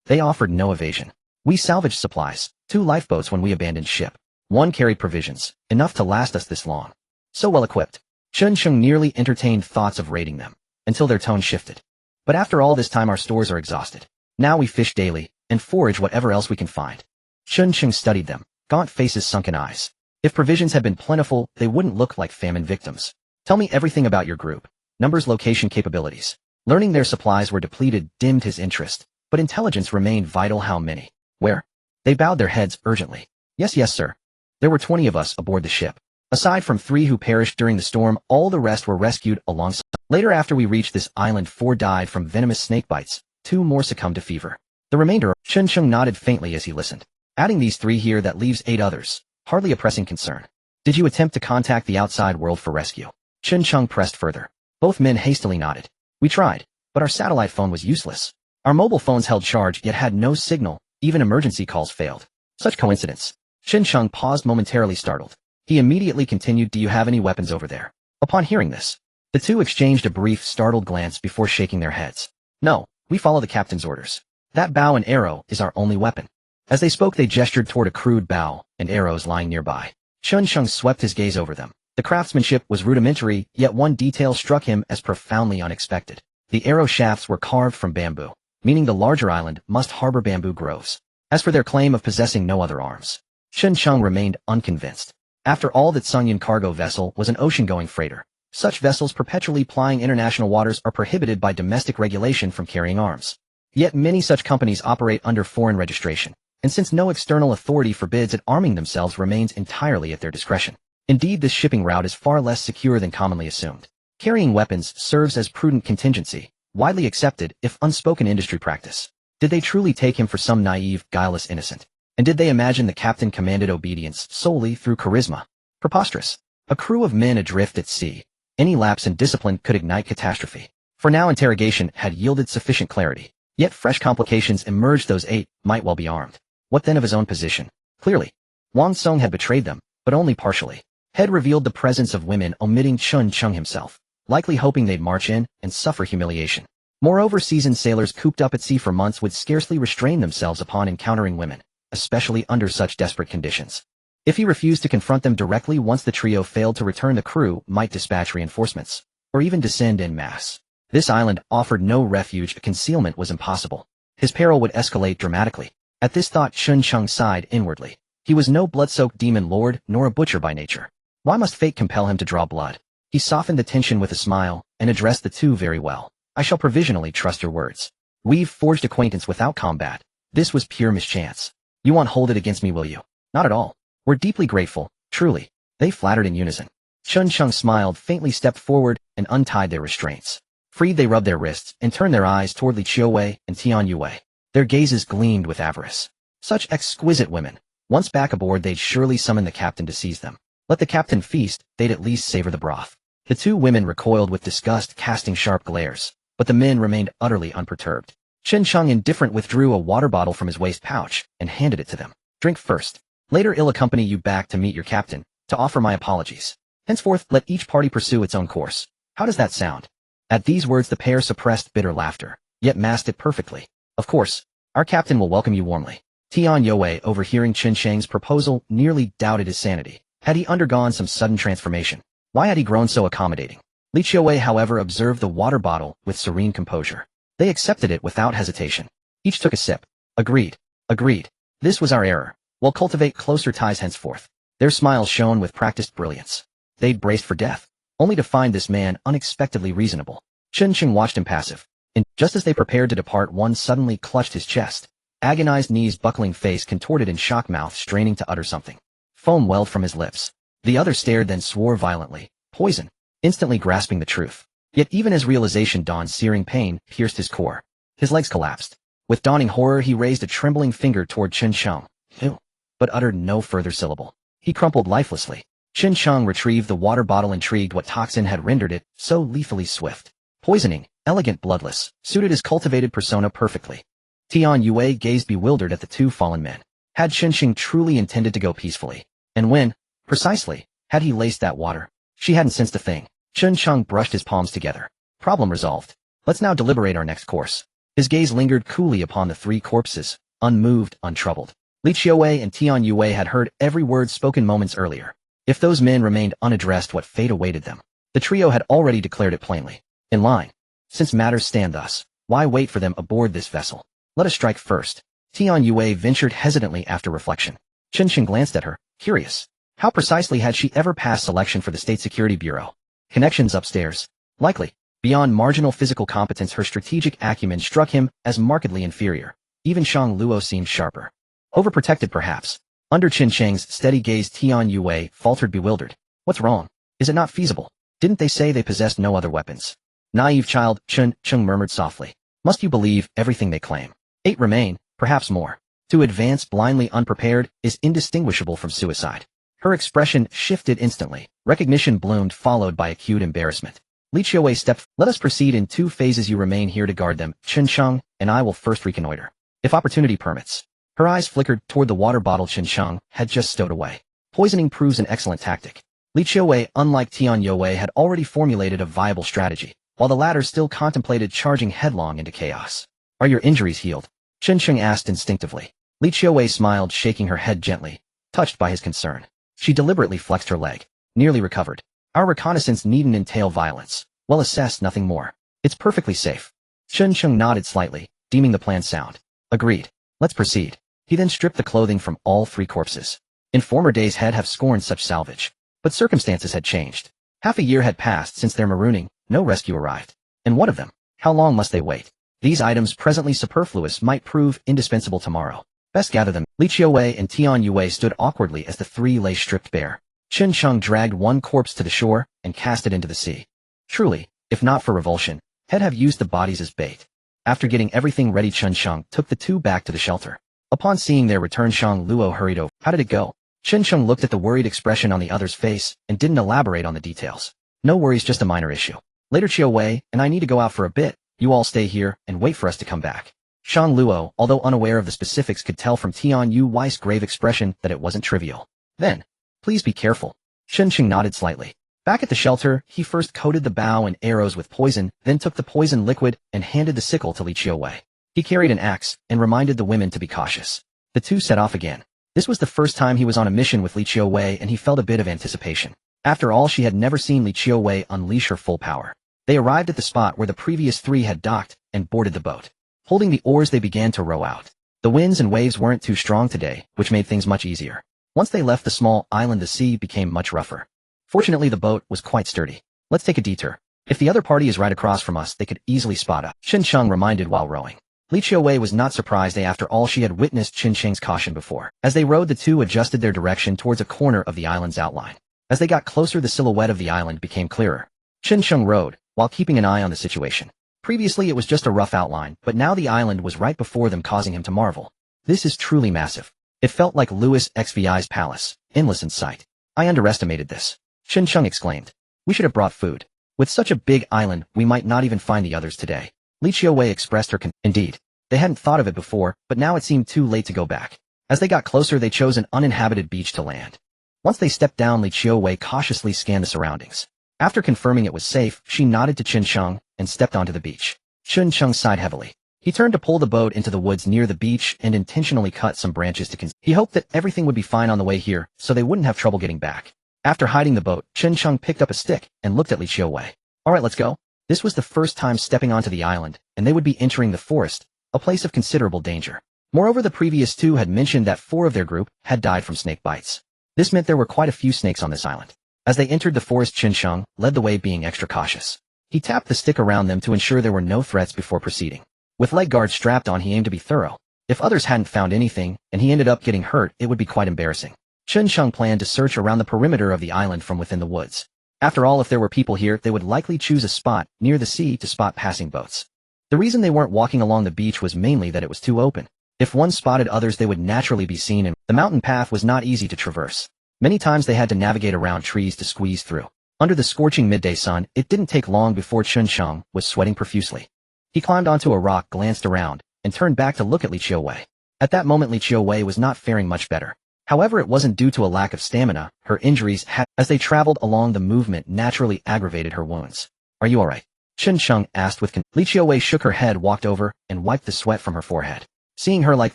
They offered no evasion. We salvaged supplies, 2 lifeboats when we abandoned ship. 1 carried provisions, enough to last us this long. So well equipped. Qin Sheng nearly entertained thoughts of raiding them, until their tone shifted. But after all this time our stores are exhausted. Now we fish daily, and forage whatever else we can find. Qin Sheng studied them, gaunt faces, sunken eyes. If provisions had been plentiful, they wouldn't look like famine victims. Tell me everything about your group. Numbers, location, capabilities. Learning their supplies were depleted dimmed his interest, but intelligence remained vital. How many? Where? They bowed their heads urgently. Yes, sir. There were 20 of us aboard the ship. Aside from 3 who perished during the storm, all the rest were rescued alongside. Later, after we reached this island, 4 died from venomous snake bites, 2 more succumbed to fever. The remainder. Qin Sheng nodded faintly as he listened. Adding these 3 here, that leaves 8 others. Hardly a pressing concern. Did you attempt to contact the outside world for rescue? Qin Sheng pressed further. Both men hastily nodded. We tried, but our satellite phone was useless. Our mobile phones held charge yet had no signal, even emergency calls failed. Such coincidence. Qin Sheng paused momentarily, startled. He immediately continued, do you have any weapons over there? Upon hearing this, the two exchanged a brief, startled glance before shaking their heads. No, we follow the captain's orders. That bow and arrow is our only weapon. As they spoke, they gestured toward a crude bow and arrows lying nearby. Qin Sheng swept his gaze over them. The craftsmanship was rudimentary, yet one detail struck him as profoundly unexpected. The arrow shafts were carved from bamboo, meaning the larger island must harbor bamboo groves. As for their claim of possessing no other arms, Qin Sheng remained unconvinced. After all, that Songyun cargo vessel was an ocean-going freighter. Such vessels perpetually plying international waters are prohibited by domestic regulation from carrying arms. Yet many such companies operate under foreign registration, and since no external authority forbids it, arming themselves remains entirely at their discretion. Indeed, this shipping route is far less secure than commonly assumed. Carrying weapons serves as prudent contingency, widely accepted, if unspoken industry practice. Did they truly take him for some naive, guileless innocent? And did they imagine the captain commanded obedience solely through charisma? Preposterous. A crew of men adrift at sea. Any lapse in discipline could ignite catastrophe. For now, interrogation had yielded sufficient clarity. Yet fresh complications emerged. Those 8 might well be armed. What then of his own position? Clearly, Wang Song had betrayed them, but only partially. Had revealed the presence of women, omitting Qin Sheng himself, likely hoping they'd march in and suffer humiliation. Moreover, seasoned sailors cooped up at sea for months would scarcely restrain themselves upon encountering women, especially under such desperate conditions. If he refused to confront them directly once the trio failed to return, the crew might dispatch reinforcements, or even descend en masse. This island offered no refuge, concealment was impossible. His peril would escalate dramatically. At this thought, Qin Sheng sighed inwardly. He was no blood-soaked demon lord, nor a butcher by nature. Why must fate compel him to draw blood? He softened the tension with a smile, and addressed the two very well. I shall provisionally trust your words. We've forged acquaintance without combat. This was pure mischance. You won't hold it against me, will you? Not at all. We're deeply grateful, truly. They flattered in unison. Qin Sheng smiled faintly, stepped forward, and untied their restraints. Freed, they rubbed their wrists, and turned their eyes toward Li Qiuwei and Tian Yue. Their gazes gleamed with avarice. Such exquisite women. Once back aboard, they'd surely summon the captain to seize them. Let the captain feast, they'd at least savor the broth. The two women recoiled with disgust, casting sharp glares, but the men remained utterly unperturbed. Chen Sheng, indifferent, withdrew a water bottle from his waist pouch and handed it to them. Drink first. Later I'll accompany you back to meet your captain, to offer my apologies. Henceforth, let each party pursue its own course. How does that sound? At these words the pair suppressed bitter laughter, yet masked it perfectly. Of course, our captain will welcome you warmly. Tian Yue, overhearing Chen Sheng's proposal, nearly doubted his sanity. Had he undergone some sudden transformation? Why had he grown so accommodating? Li Qiuwei, however, observed the water bottle with serene composure. They accepted it without hesitation. Each took a sip. Agreed. Agreed. This was our error. We'll cultivate closer ties henceforth. Their smiles shone with practiced brilliance. They'd braced for death, only to find this man unexpectedly reasonable. Chen Sheng watched impassive. And just as they prepared to depart, one suddenly clutched his chest. Agonized knees, buckling face contorted in shock, mouth straining to utter something. Foam welled from his lips. The other stared, then swore violently. Poison. Instantly grasping the truth. Yet even as realization dawned, searing pain pierced his core. His legs collapsed. With dawning horror he raised a trembling finger toward Chen Sheng. Ew. But uttered no further syllable. He crumpled lifelessly. Chen Sheng retrieved the water bottle, intrigued what toxin had rendered it so lethally swift. Poisoning, elegant, bloodless, suited his cultivated persona perfectly. Tian Yue gazed bewildered at the two fallen men. Had Chen Sheng truly intended to go peacefully? And when, precisely, had he laced that water? She hadn't sensed a thing. Chen Sheng brushed his palms together. Problem resolved. Let's now deliberate our next course. His gaze lingered coolly upon the three corpses, unmoved, untroubled. Li Qiuwei and Tian Yue had heard every word spoken moments earlier. If those men remained unaddressed, what fate awaited them? The trio had already declared it plainly. In line. Since matters stand thus, why wait for them aboard this vessel? Let us strike first. Tian Yue ventured hesitantly after reflection. Chen Sheng glanced at her, curious. How precisely had she ever passed selection for the State Security Bureau? Connections upstairs. Likely. Beyond marginal physical competence, her strategic acumen struck him as markedly inferior. Even Shang Luo seemed sharper. Overprotected perhaps. Under Chen Sheng's steady gaze, Tian Yue faltered, bewildered. What's wrong? Is it not feasible? Didn't they say they possessed no other weapons? Naive child, Chen murmured softly. Must you believe everything they claim? 8 remain, perhaps more. To advance blindly unprepared is indistinguishable from suicide. Her expression shifted instantly. Recognition bloomed, followed by acute embarrassment. Li Qiuwei stepped. Let us proceed in 2 phases. You remain here to guard them, Chen Sheng, and I will first reconnoiter. If opportunity permits. Her eyes flickered toward the water bottle Chen Sheng had just stowed away. Poisoning proves an excellent tactic. Li Qiuwei, unlike Tian Yue, had already formulated a viable strategy, while the latter still contemplated charging headlong into chaos. Are your injuries healed? Chen Sheng asked instinctively. Li Qiuwei smiled, shaking her head gently, touched by his concern. She deliberately flexed her leg. Nearly recovered. Our reconnaissance needn't entail violence. Well assessed, nothing more. It's perfectly safe. Chen Sheng nodded slightly, deeming the plan sound. Agreed. Let's proceed. He then stripped the clothing from all 3 corpses. In former days he'd have scorned such salvage. But circumstances had changed. Half a year had passed since their marooning, no rescue arrived. And what of them? How long must they wait? These items, presently superfluous, might prove indispensable tomorrow. Best gather them. Li Qiuwei and Tian Yue stood awkwardly as the 3 lay stripped bare. Chen Sheng dragged one corpse to the shore and cast it into the sea. Truly, if not for revulsion, he'd have used the bodies as bait. After getting everything ready, Chen Sheng took the 2 back to the shelter. Upon seeing their return, Shang Luo hurried over. How did it go? Chen Sheng looked at the worried expression on the other's face and didn't elaborate on the details. No worries, just a minor issue. Later Qiuwei and I need to go out for a bit. You all stay here and wait for us to come back. Shang Luo, although unaware of the specifics, could tell from Tian Yue's grave expression that it wasn't trivial. Then, please be careful. Chen Sheng nodded slightly. Back at the shelter, he first coated the bow and arrows with poison, then took the poison liquid and handed the sickle to Li Qiuwei. He carried an axe and reminded the women to be cautious. The 2 set off again. This was the first time he was on a mission with Li Qiuwei, and he felt a bit of anticipation. After all, she had never seen Li Qiuwei unleash her full power. They arrived at the spot where the previous 3 had docked and boarded the boat. Holding the oars, they began to row out. The winds and waves weren't too strong today, which made things much easier. Once they left the small island, the sea became much rougher. Fortunately, the boat was quite sturdy. Let's take a detour. If the other party is right across from us, they could easily spot us, Chen Sheng reminded while rowing. Li Qiuwei was not surprised after all she had witnessed Chen Sheng's caution before. As they rowed, the 2 adjusted their direction towards a corner of the island's outline. As they got closer, the silhouette of the island became clearer. Chen Sheng rowed, while keeping an eye on the situation. Previously it was just a rough outline, but now the island was right before them, causing him to marvel. This is truly massive. It felt like Louis XVI's palace, endless in sight. I underestimated this. Chen Cheng exclaimed. We should have brought food. With such a big island, we might not even find the others today. Li Qiuwei expressed her Indeed. They hadn't thought of it before, but now it seemed too late to go back. As they got closer, they chose an uninhabited beach to land. Once they stepped down, Li Qiuwei cautiously scanned the surroundings. After confirming it was safe, she nodded to Chen Cheng and stepped onto the beach. Chen Cheng sighed heavily. He turned to pull the boat into the woods near the beach and intentionally cut some branches to He hoped that everything would be fine on the way here, so they wouldn't have trouble getting back. After hiding the boat, Chen Cheng picked up a stick and looked at Li Qiuwei. Alright, let's go. This was the first time stepping onto the island, and they would be entering the forest, a place of considerable danger. Moreover, the previous two had mentioned that 4 of their group had died from snake bites. This meant there were quite a few snakes on this island. As they entered the forest, Chen Cheng led the way, being extra cautious. He tapped the stick around them to ensure there were no threats before proceeding. With leg guards strapped on, he aimed to be thorough. If others hadn't found anything, and he ended up getting hurt, it would be quite embarrassing. Chen Cheng planned to search around the perimeter of the island from within the woods. After all, if there were people here, they would likely choose a spot near the sea to spot passing boats. The reason they weren't walking along the beach was mainly that it was too open. If one spotted others, they would naturally be seen, and the mountain path was not easy to traverse. Many times they had to navigate around trees to squeeze through. Under the scorching midday sun, it didn't take long before Chen Cheng was sweating profusely. He climbed onto a rock, glanced around, and turned back to look at Li Qiuwei. At that moment, Li Qiuwei was not faring much better. However, it wasn't due to a lack of stamina. Her injuries as they traveled along, the movement naturally aggravated her wounds. Are you alright? Chen Cheng asked with Li Qiuwei shook her head, walked over, and wiped the sweat from her forehead. Seeing her like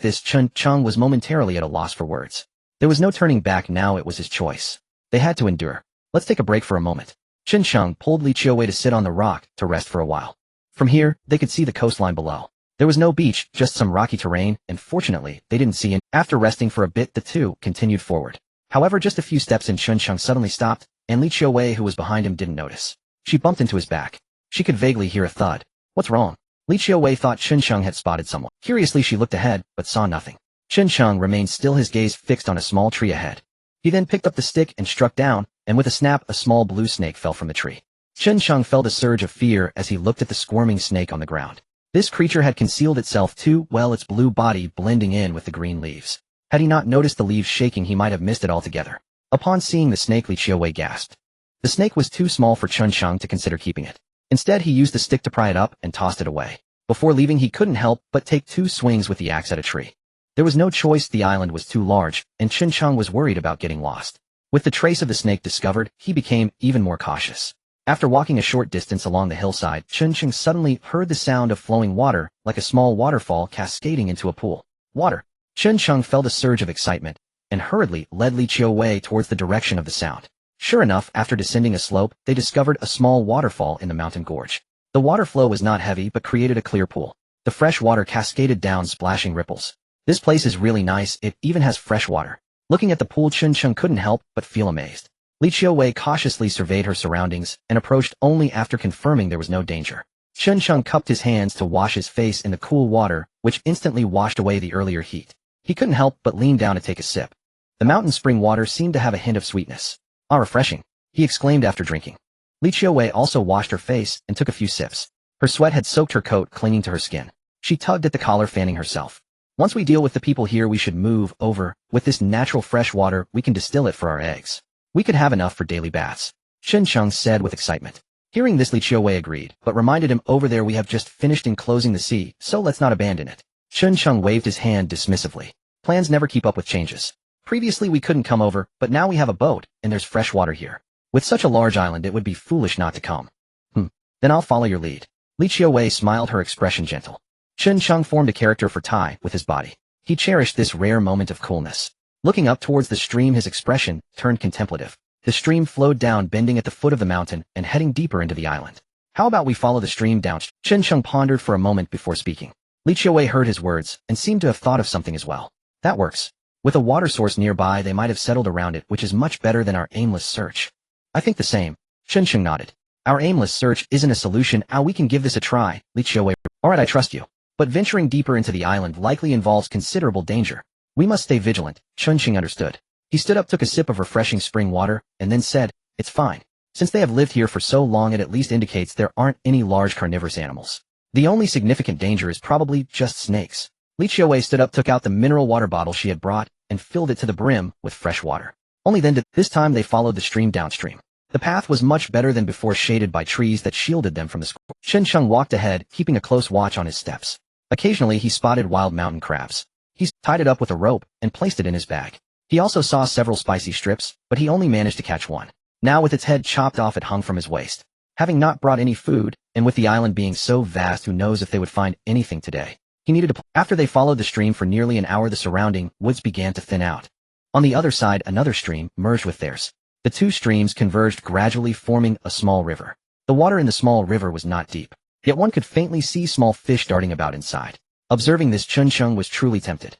this, Chen Cheng was momentarily at a loss for words. There was no turning back now, it was his choice. They had to endure. Let's take a break for a moment. Chen Cheng pulled Li Qiuwei to sit on the rock to rest for a while. From here, they could see the coastline below. There was no beach, just some rocky terrain, and fortunately, they didn't see any. After resting for a bit, the two continued forward. However, just a few steps in, Chen Cheng suddenly stopped, and Li Qiuwei, who was behind him, didn't notice. She bumped into his back. She could vaguely hear a thud. What's wrong? Li Qiuwei thought Chen Cheng had spotted someone. Curiously, she looked ahead, but saw nothing. Chen Cheng remained still, his gaze fixed on a small tree ahead. He then picked up the stick and struck down, and with a snap, a small blue snake fell from the tree. Chen Cheng felt a surge of fear as he looked at the squirming snake on the ground. This creature had concealed itself too well, its blue body blending in with the green leaves. Had he not noticed the leaves shaking, he might have missed it altogether. Upon seeing the snake, Li Qiuwei gasped. The snake was too small for Chen Cheng to consider keeping it. Instead, he used the stick to pry it up and tossed it away. Before leaving, he couldn't help but take 2 swings with the axe at a tree. There was no choice, the island was too large, and Chen Cheng was worried about getting lost. With the trace of the snake discovered, he became even more cautious. After walking a short distance along the hillside, Chen Cheng suddenly heard the sound of flowing water, like a small waterfall cascading into a pool. Water. Chen Cheng felt a surge of excitement, and hurriedly led Li Qiuwei towards the direction of the sound. Sure enough, after descending a slope, they discovered a small waterfall in the mountain gorge. The water flow was not heavy but created a clear pool. The fresh water cascaded down, splashing ripples. This place is really nice, it even has fresh water. Looking at the pool, Chen Cheng couldn't help but feel amazed. Li Qiuwei cautiously surveyed her surroundings and approached only after confirming there was no danger. Chen Cheng cupped his hands to wash his face in the cool water, which instantly washed away the earlier heat. He couldn't help but lean down to take a sip. The mountain spring water seemed to have a hint of sweetness. Ah, refreshing, he exclaimed after drinking. Li Qiuwei also washed her face and took a few sips. Her sweat had soaked her coat, clinging to her skin. She tugged at the collar, fanning herself. Once we deal with the people here, we should move over. With this natural fresh water, we can distill it for our eggs. We could have enough for daily baths. Chen Cheng said with excitement. Hearing this, Li Qiuwei agreed, but reminded him, over there we have just finished enclosing the sea, so let's not abandon it. Chen Cheng waved his hand dismissively. Plans never keep up with changes. Previously we couldn't come over, but now we have a boat, and there's fresh water here. With such a large island, it would be foolish not to come. Then I'll follow your lead. Li Qiuwei smiled, her expression gentle. Chen Cheng formed a character for Tai with his body. He cherished this rare moment of coolness. Looking up towards the stream, his expression turned contemplative. The stream flowed down, bending at the foot of the mountain and heading deeper into the island. How about we follow the stream down? Chen Cheng pondered for a moment before speaking. Li Qiuwei heard his words and seemed to have thought of something as well. That works. With a water source nearby, they might have settled around it, which is much better than our aimless search. I think the same. Chen Cheng nodded. Our aimless search isn't a solution. We can give this a try, Li Qiuwei. Alright, I trust you. But venturing deeper into the island likely involves considerable danger. We must stay vigilant. Chen Cheng understood. He stood up, took a sip of refreshing spring water, and then said, it's fine. Since they have lived here for so long, it at least indicates there aren't any large carnivorous animals. The only significant danger is probably just snakes. Li Qiuwei stood up, took out the mineral water bottle she had brought, and filled it to the brim with fresh water. Only then this time they followed the stream downstream. The path was much better than before, shaded by trees that shielded them from the squall. Chun-Chung walked ahead, keeping a close watch on his steps. Occasionally he spotted wild mountain crabs. He tied it up with a rope and placed it in his bag. He also saw several spicy strips, but he only managed to catch one. Now with its head chopped off, it hung from his waist. Having not brought any food, and with the island being so vast, who knows if they would find anything today. He needed to. After they followed the stream for nearly an hour, the surrounding woods began to thin out. On the other side, another stream merged with theirs. The two streams converged, gradually forming a small river. The water in the small river was not deep, yet one could faintly see small fish darting about inside. Observing this, Chun-Chung was truly tempted.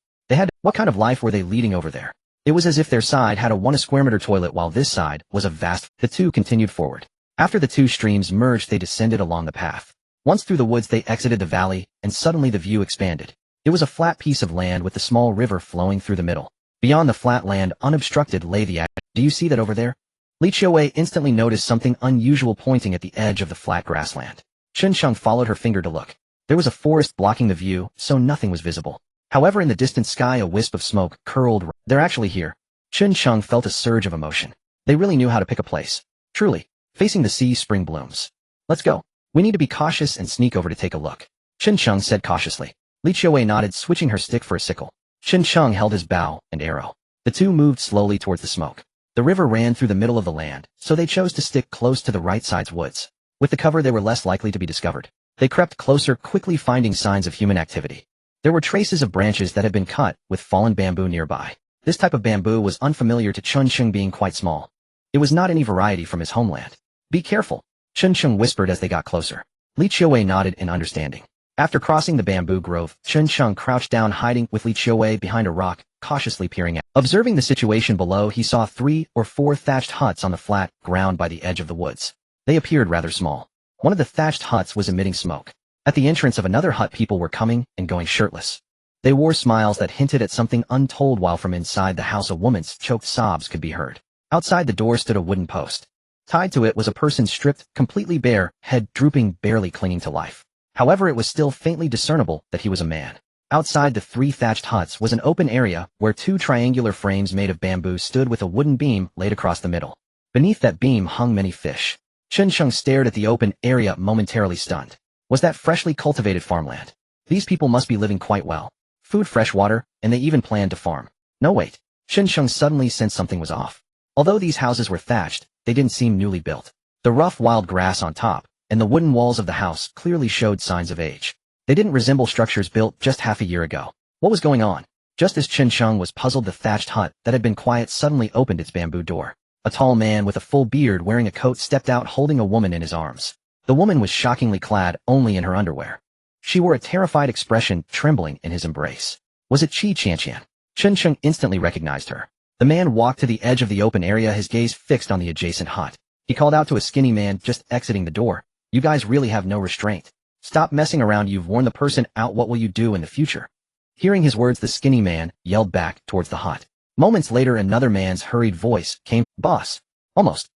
What kind of life were they leading over there? It was as if their side had a 1 square meter toilet while this side was a vast. The two continued forward. After the two streams merged, they descended along the path. Once through the woods, they exited the valley, and suddenly the view expanded. It was a flat piece of land with the small river flowing through the middle. Beyond the flat land, unobstructed, lay the Do you see that over there? Li Qiuwei instantly noticed something unusual pointing at the edge of the flat grassland. Chun-Chung followed her finger to look. There was a forest blocking the view, so nothing was visible. However, in the distant sky, a wisp of smoke curled. They're actually here. Chun-Chung felt a surge of emotion. They really knew how to pick a place. Truly, facing the sea, spring blooms. Let's go. We need to be cautious and sneak over to take a look. Chun-Chung said cautiously. Li Qiuwei nodded, switching her stick for a sickle. Chun-Chung held his bow and arrow. The two moved slowly towards the smoke. The river ran through the middle of the land, so they chose to stick close to the right side's woods. With the cover, they were less likely to be discovered. They crept closer, quickly finding signs of human activity. There were traces of branches that had been cut, with fallen bamboo nearby. This type of bamboo was unfamiliar to Chun-Chung, being quite small. It was not any variety from his homeland. Be careful, Chun-Chung whispered as they got closer. Li Qiuwei nodded in understanding. After crossing the bamboo grove, Chun-Chung crouched down, hiding with Li Qiuwei behind a rock, cautiously peering out. Observing the situation below, he saw 3 or 4 thatched huts on the flat ground by the edge of the woods. They appeared rather small. One of the thatched huts was emitting smoke. At the entrance of another hut, people were coming and going shirtless. They wore smiles that hinted at something untold, while from inside the house a woman's choked sobs could be heard. Outside the door stood a wooden post. Tied to it was a person, stripped, completely bare, head drooping, barely clinging to life. However, it was still faintly discernible that he was a man. Outside the 3 thatched huts was an open area where 2 triangular frames made of bamboo stood, with a wooden beam laid across the middle. Beneath that beam hung many fish. Chun-Chung stared at the open area, momentarily stunned. Was that freshly cultivated farmland? These people must be living quite well. Food, fresh water, and they even planned to farm. No, wait. Chun-Chung suddenly sensed something was off. Although these houses were thatched, they didn't seem newly built. The rough wild grass on top and the wooden walls of the house clearly showed signs of age. They didn't resemble structures built just half a year ago. What was going on? Just as Chun-Chung was puzzled, the thatched hut that had been quiet suddenly opened its bamboo door. A tall man with a full beard, wearing a coat, stepped out, holding a woman in his arms. The woman was shockingly clad only in her underwear. She wore a terrified expression, trembling in his embrace. Was it Qi Qianqian? Chun-Chung instantly recognized her. The man walked to the edge of the open area, his gaze fixed on the adjacent hut. He called out to a skinny man just exiting the door. You guys really have no restraint. Stop messing around, you've worn the person out, what will you do in the future? Hearing his words, the skinny man yelled back towards the hut. Moments later, another man's hurried voice came. Boss. Almost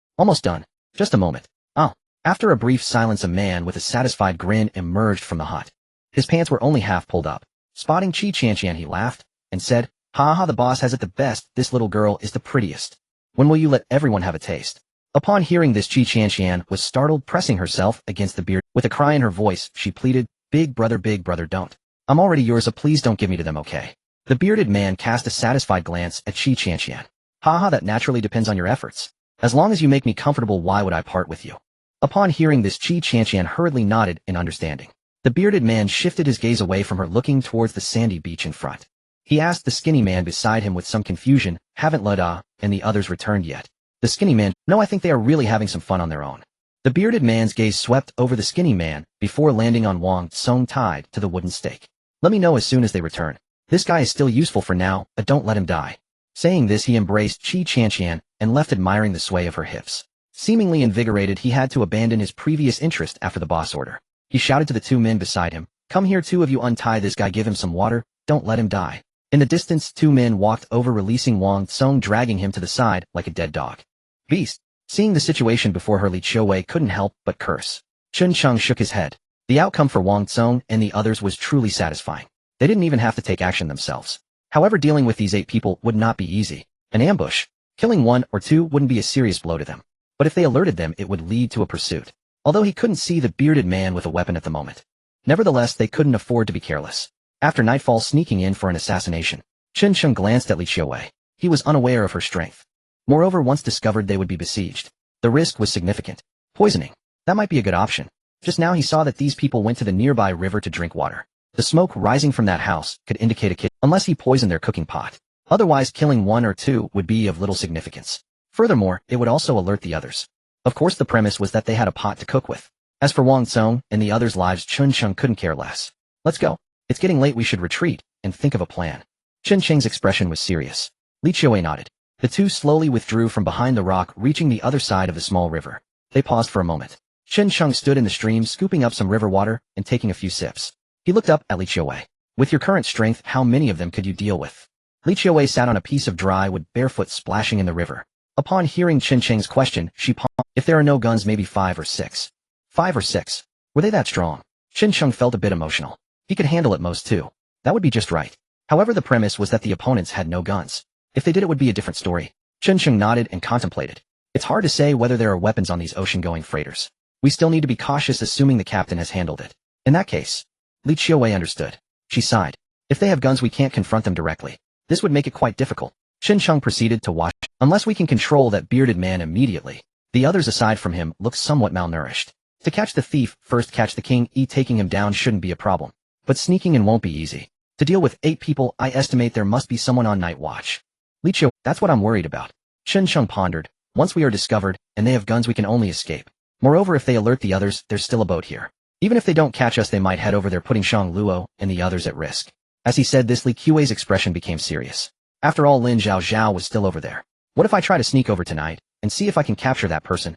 done. Just a moment. Oh. After a brief silence, a man with a satisfied grin emerged from the hut. His pants were only half pulled up. Spotting Qi Qianqian, he laughed and said, "Ha ha, the boss has it the best. This little girl is the prettiest. When will you let everyone have a taste?" Upon hearing this, Qi Qianqian was startled, pressing herself against the beard. With a cry in her voice, she pleaded, big brother, don't. I'm already yours, so please don't give me to them, okay?" The bearded man cast a satisfied glance at Qi Qianqian. "Ha, that naturally depends on your efforts. As long as you make me comfortable, why would I part with you?" Upon hearing this, Qi Qianqian hurriedly nodded in understanding. The bearded man shifted his gaze away from her, looking towards the sandy beach in front. He asked the skinny man beside him with some confusion, "Haven't Lada and the others returned yet?" The skinny man, "No, I think they are really having some fun on their own." The bearded man's gaze swept over the skinny man before landing on Wang Tsong, tied to the wooden stake. "Let me know as soon as they return. This guy is still useful for now, but don't let him die." Saying this, he embraced Qi Qianqian and left, admiring the sway of her hips. Seemingly invigorated, he had to abandon his previous interest after the boss order. He shouted to the 2 men beside him, "Come here, 2 of you, untie this guy, give him some water, don't let him die." In the distance, 2 men walked over, releasing Wang Tsong, dragging him to the side like a dead dog. Beast. Seeing the situation before her, Li Qiuwei couldn't help but curse. Chun-Chung shook his head. The outcome for Wang Tsong and the others was truly satisfying. They didn't even have to take action themselves. However, dealing with these 8 people would not be easy. An ambush Killing one or two wouldn't be a serious blow to them, but if they alerted them it would lead to a pursuit, although he couldn't see the bearded man with a weapon at the moment. Nevertheless, they couldn't afford to be careless. After nightfall sneaking in for an assassination, Chen Sheng glanced at Li Qiuwei. He was unaware of her strength. Moreover, once discovered they would be besieged. The risk was significant. Poisoning. That might be a good option. Just now he saw that these people went to the nearby river to drink water. The smoke rising from that house could indicate a kitchen, unless he poisoned their cooking pot. Otherwise, killing one or two would be of little significance. Furthermore, it would also alert the others. Of course, the premise was that they had a pot to cook with. As for Wang Tsong and the others' lives, Chen Sheng couldn't care less. Let's go. It's getting late, we should retreat and think of a plan. Chen Cheng's expression was serious. Li Qiuwei nodded. The two slowly withdrew from behind the rock, reaching the other side of the small river. They paused for a moment. Chen Sheng stood in the stream, scooping up some river water and taking a few sips. He looked up at Li Qiuwei. With your current strength, how many of them could you deal with? Li Qiuwei sat on a piece of dry wood, barefoot, splashing in the river. Upon hearing Chen Cheng's question, she paused. If there are no guns, maybe 5 or 6. 5 or 6. Were they that strong? Chen Sheng felt a bit emotional. He could handle at most 2. That would be just right. However, the premise was that the opponents had no guns. If they did, it would be a different story. Chen Sheng nodded and contemplated. It's hard to say whether there are weapons on these ocean-going freighters. We still need to be cautious, assuming the captain has handled it. In that case, Li Qiuwei understood. She sighed. If they have guns, we can't confront them directly. This would make it quite difficult. Chen Sheng proceeded to wash. Unless we can control that bearded man immediately. The others aside from him look somewhat malnourished. To catch the thief, first catch the king. Taking him down shouldn't be a problem. But sneaking in won't be easy. To deal with 8 people, I estimate there must be someone on night watch. Li Qiuwei, that's what I'm worried about. Chen Sheng pondered. Once we are discovered, and they have guns, we can only escape. Moreover, if they alert the others, there's still a boat here. Even if they don't catch us, they might head over there, putting Shang Luo and the others at risk. As he said this, Li Qiuwei's expression became serious. After all, Lin Zhao Zhao was still over there. What if I try to sneak over tonight, and see if I can capture that person?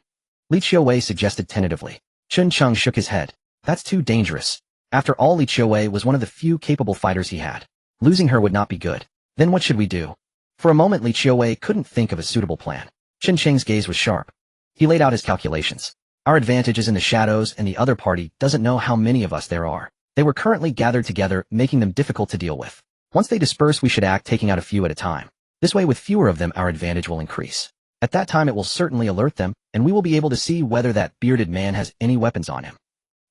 Li Qiuwei suggested tentatively. Chen Sheng shook his head. That's too dangerous. After all, Li Qiuwei was one of the few capable fighters he had. Losing her would not be good. Then what should we do? For a moment, Li Qiuwei couldn't think of a suitable plan. Chen Cheng's gaze was sharp. He laid out his calculations. Our advantage is in the shadows, and the other party doesn't know how many of us there are. They were currently gathered together, making them difficult to deal with. Once they disperse, we should act, taking out a few at a time. This way, with fewer of them, our advantage will increase. At that time, it will certainly alert them, and we will be able to see whether that bearded man has any weapons on him.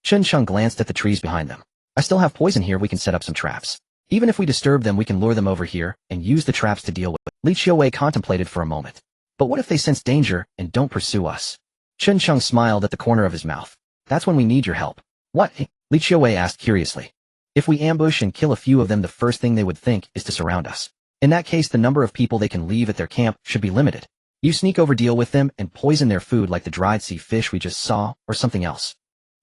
Chen Sheng glanced at the trees behind them. I still have poison here, we can set up some traps. Even if we disturb them, we can lure them over here and use the traps to deal with it. Li Qiuwei contemplated for a moment. But what if they sense danger and don't pursue us? Chen Sheng smiled at the corner of his mouth. That's when we need your help. What? Li Qiuwei asked curiously. If we ambush and kill a few of them, the first thing they would think is to surround us. In that case, the number of people they can leave at their camp should be limited. You sneak over, deal with them, and poison their food like the dried sea fish we just saw, or something else.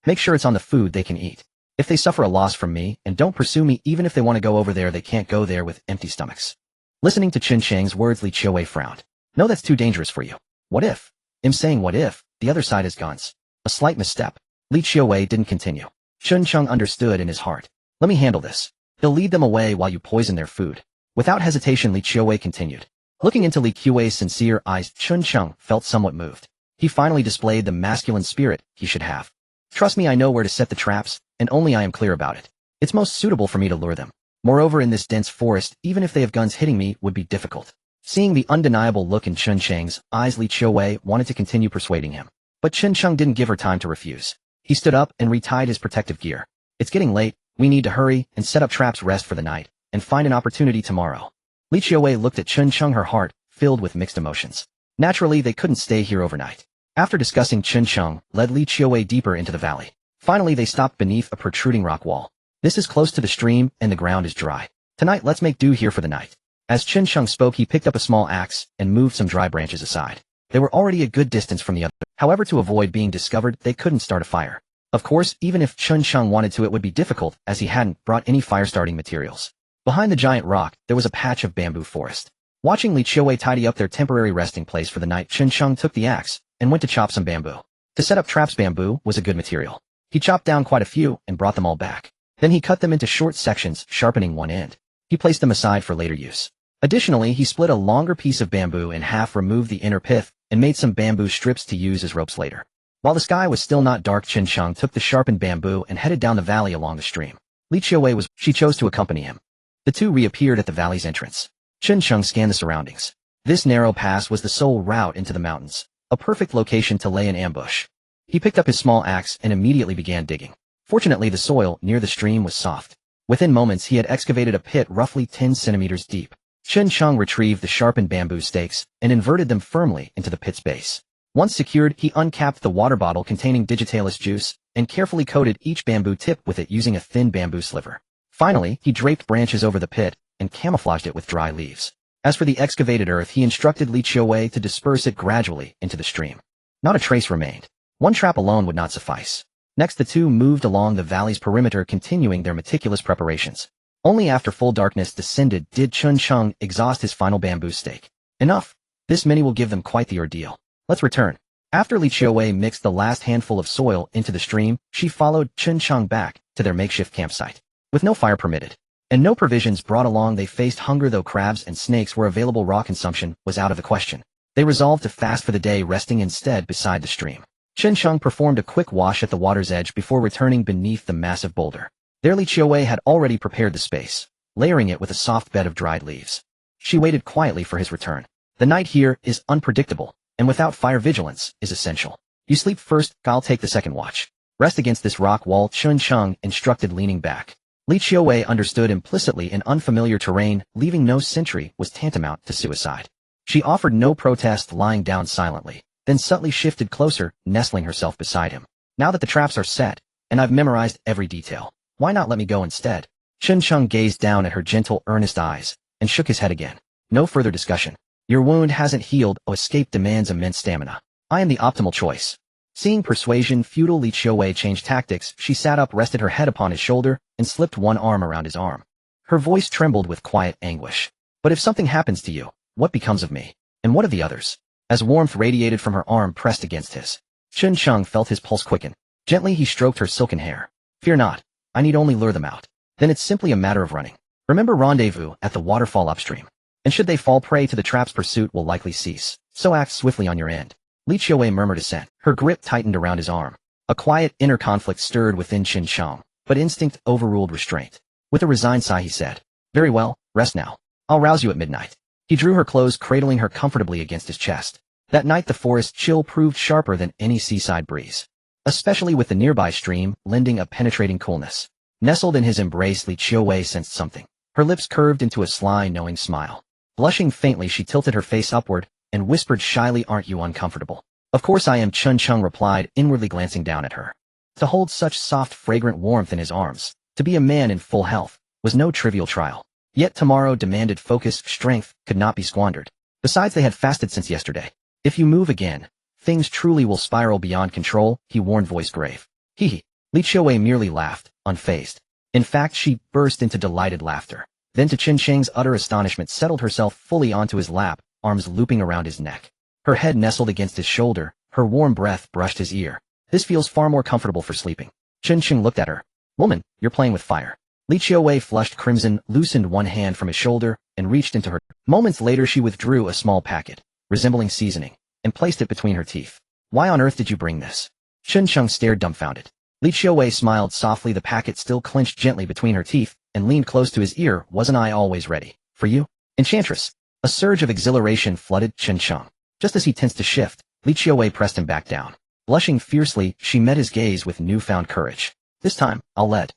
Make sure it's on the food they can eat. If they suffer a loss from me and don't pursue me, even if they want to go over there, they can't go there with empty stomachs. Listening to Chen Cheng's words, Li Qiuwei frowned. No, that's too dangerous for you. What if? I'm saying what if the other side has guns? A slight misstep. Li Qiuwei didn't continue. Chen Sheng understood in his heart. Let me handle this. He'll lead them away while you poison their food. Without hesitation, Li Qiuwei continued. Looking into Li Qiuwei's sincere eyes, Chen Sheng felt somewhat moved. He finally displayed the masculine spirit he should have. Trust me, I know where to set the traps, and only I am clear about it. It's most suitable for me to lure them. Moreover, in this dense forest, even if they have guns, hitting me would be difficult. Seeing the undeniable look in Chen Cheng's eyes, Li Qiuwei wanted to continue persuading him. But Chen Sheng didn't give her time to refuse. He stood up and retied his protective gear. It's getting late, we need to hurry and set up traps, rest for the night, and find an opportunity tomorrow. Li Qiuwei looked at Chen Sheng, her heart filled with mixed emotions. Naturally, they couldn't stay here overnight. After discussing, Chen Sheng led Li Qiuwei deeper into the valley. Finally, they stopped beneath a protruding rock wall. This is close to the stream, and the ground is dry. Tonight, let's make do here for the night. As Chen Sheng spoke, he picked up a small axe and moved some dry branches aside. They were already a good distance from the other. However, to avoid being discovered, they couldn't start a fire. Of course, even if Chen Sheng wanted to, it would be difficult, as he hadn't brought any fire-starting materials. Behind the giant rock, there was a patch of bamboo forest. Watching Li Qiuwei tidy up their temporary resting place for the night, Chen Sheng took the axe and went to chop some bamboo. To set up traps, bamboo was a good material. He chopped down quite a few and brought them all back. Then he cut them into short sections, sharpening one end. He placed them aside for later use. Additionally, he split a longer piece of bamboo in half, removed the inner pith, and made some bamboo strips to use as ropes later. While the sky was still not dark, Chen Sheng took the sharpened bamboo and headed down the valley along the stream. Li Qiuwei she chose to accompany him. The two reappeared at the valley's entrance. Chen Sheng scanned the surroundings. This narrow pass was the sole route into the mountains, a perfect location to lay an ambush. He picked up his small axe and immediately began digging. Fortunately, the soil near the stream was soft. Within moments, he had excavated a pit roughly 10 centimeters deep. Chen Cheng retrieved the sharpened bamboo stakes and inverted them firmly into the pit's base. Once secured, he uncapped the water bottle containing digitalis juice and carefully coated each bamboo tip with it using a thin bamboo sliver. Finally, he draped branches over the pit and camouflaged it with dry leaves. As for the excavated earth, he instructed Li Qiuwei to disperse it gradually into the stream. Not a trace remained. One trap alone would not suffice. Next, the two moved along the valley's perimeter, continuing their meticulous preparations. Only after full darkness descended did Chen Cheng exhaust his final bamboo stake. Enough. This many will give them quite the ordeal. Let's return. After Li Qiuwei mixed the last handful of soil into the stream, she followed Chen Cheng back to their makeshift campsite. With no fire permitted and no provisions brought along, they faced hunger. Though crabs and snakes were available, raw consumption was out of the question. They resolved to fast for the day, resting instead beside the stream. Chen Cheng performed a quick wash at the water's edge before returning beneath the massive boulder. There Li Qiuwei had already prepared the space, layering it with a soft bed of dried leaves. She waited quietly for his return. The night here is unpredictable, and without fire, vigilance is essential. You sleep first, I'll take the second watch. Rest against this rock wall, Chen Cheng instructed, leaning back. Li Qiuwei understood implicitly. In unfamiliar terrain, leaving no sentry was tantamount to suicide. She offered no protest, lying down silently, then subtly shifted closer, nestling herself beside him. Now that the traps are set, and I've memorized every detail, why not let me go instead? Chen Cheng gazed down at her gentle, earnest eyes, and shook his head again. No further discussion. Your wound hasn't healed. Escape demands immense stamina. I am the optimal choice. Seeing persuasion futile, Li Qiuwei changed tactics. She sat up, rested her head upon his shoulder, and slipped one arm around his arm. Her voice trembled with quiet anguish. But if something happens to you, what becomes of me? And what of the others? As warmth radiated from her arm pressed against his, Chen Cheng felt his pulse quicken. Gently he stroked her silken hair. Fear not. I need only lure them out. Then it's simply a matter of running. Remember, rendezvous at the waterfall upstream. And should they fall prey to the traps, pursuit will likely cease. So act swiftly on your end. Li Qiuwei murmured assent. Her grip tightened around his arm. A quiet inner conflict stirred within Chen Cheng, but instinct overruled restraint. With a resigned sigh he said, very well, rest now. I'll rouse you at midnight. He drew her close, cradling her comfortably against his chest. That night the forest chill proved sharper than any seaside breeze, especially with the nearby stream lending a penetrating coolness. Nestled in his embrace, Li Qiuwei sensed something. Her lips curved into a sly, knowing smile. Blushing faintly, she tilted her face upward and whispered shyly, aren't you uncomfortable? Of course I am, Chen Cheng replied, inwardly glancing down at her. To hold such soft, fragrant warmth in his arms, to be a man in full health, was no trivial trial. Yet tomorrow demanded focus, strength could not be squandered. Besides, they had fasted since yesterday. If you move again, things truly will spiral beyond control, he warned, voice grave. Hee. Li Qiuwei merely laughed, unfazed. In fact, she burst into delighted laughter. Then, to Chen Cheng's utter astonishment, settled herself fully onto his lap, arms looping around his neck. Her head nestled against his shoulder, her warm breath brushed his ear. This feels far more comfortable for sleeping. Chen Cheng looked at her. Woman, you're playing with fire. Li Qiuwei flushed crimson, loosened one hand from his shoulder, and reached into her. Moments later she withdrew a small packet, resembling seasoning, and placed it between her teeth. Why on earth did you bring this? Chen Cheng stared dumbfounded. Li Qiuwei smiled softly, the packet still clenched gently between her teeth, and leaned close to his ear. Wasn't I always ready? For you? Enchantress. A surge of exhilaration flooded Chen Cheng. Just as he tensed to shift, Li Qiuwei pressed him back down. Blushing fiercely, she met his gaze with newfound courage. This time, I'll lead.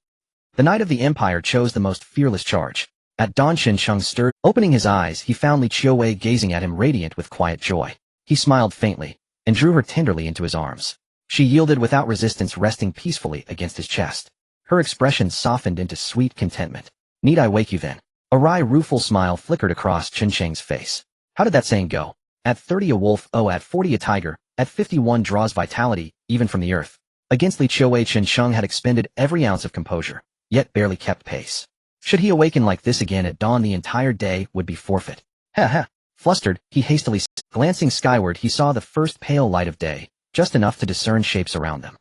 The Knight of the Empire chose the most fearless charge. At dawn, Chen Cheng stirred. Opening his eyes, he found Li Qiuwei gazing at him, radiant with quiet joy. He smiled faintly, and drew her tenderly into his arms. She yielded without resistance, resting peacefully against his chest. Her expression softened into sweet contentment. Need I wake you then? A wry, rueful smile flickered across Chen Cheng's face. How did that saying go? At 30 a wolf, oh, at 40 a tiger, at 51 draws vitality, even from the earth. Against Li Qiuwei, Chen Cheng had expended every ounce of composure, yet barely kept pace. Should he awaken like this again at dawn, the entire day would be forfeit. Ha ha. Flustered, he hastily glancing skyward, he saw the first pale light of day, just enough to discern shapes around them.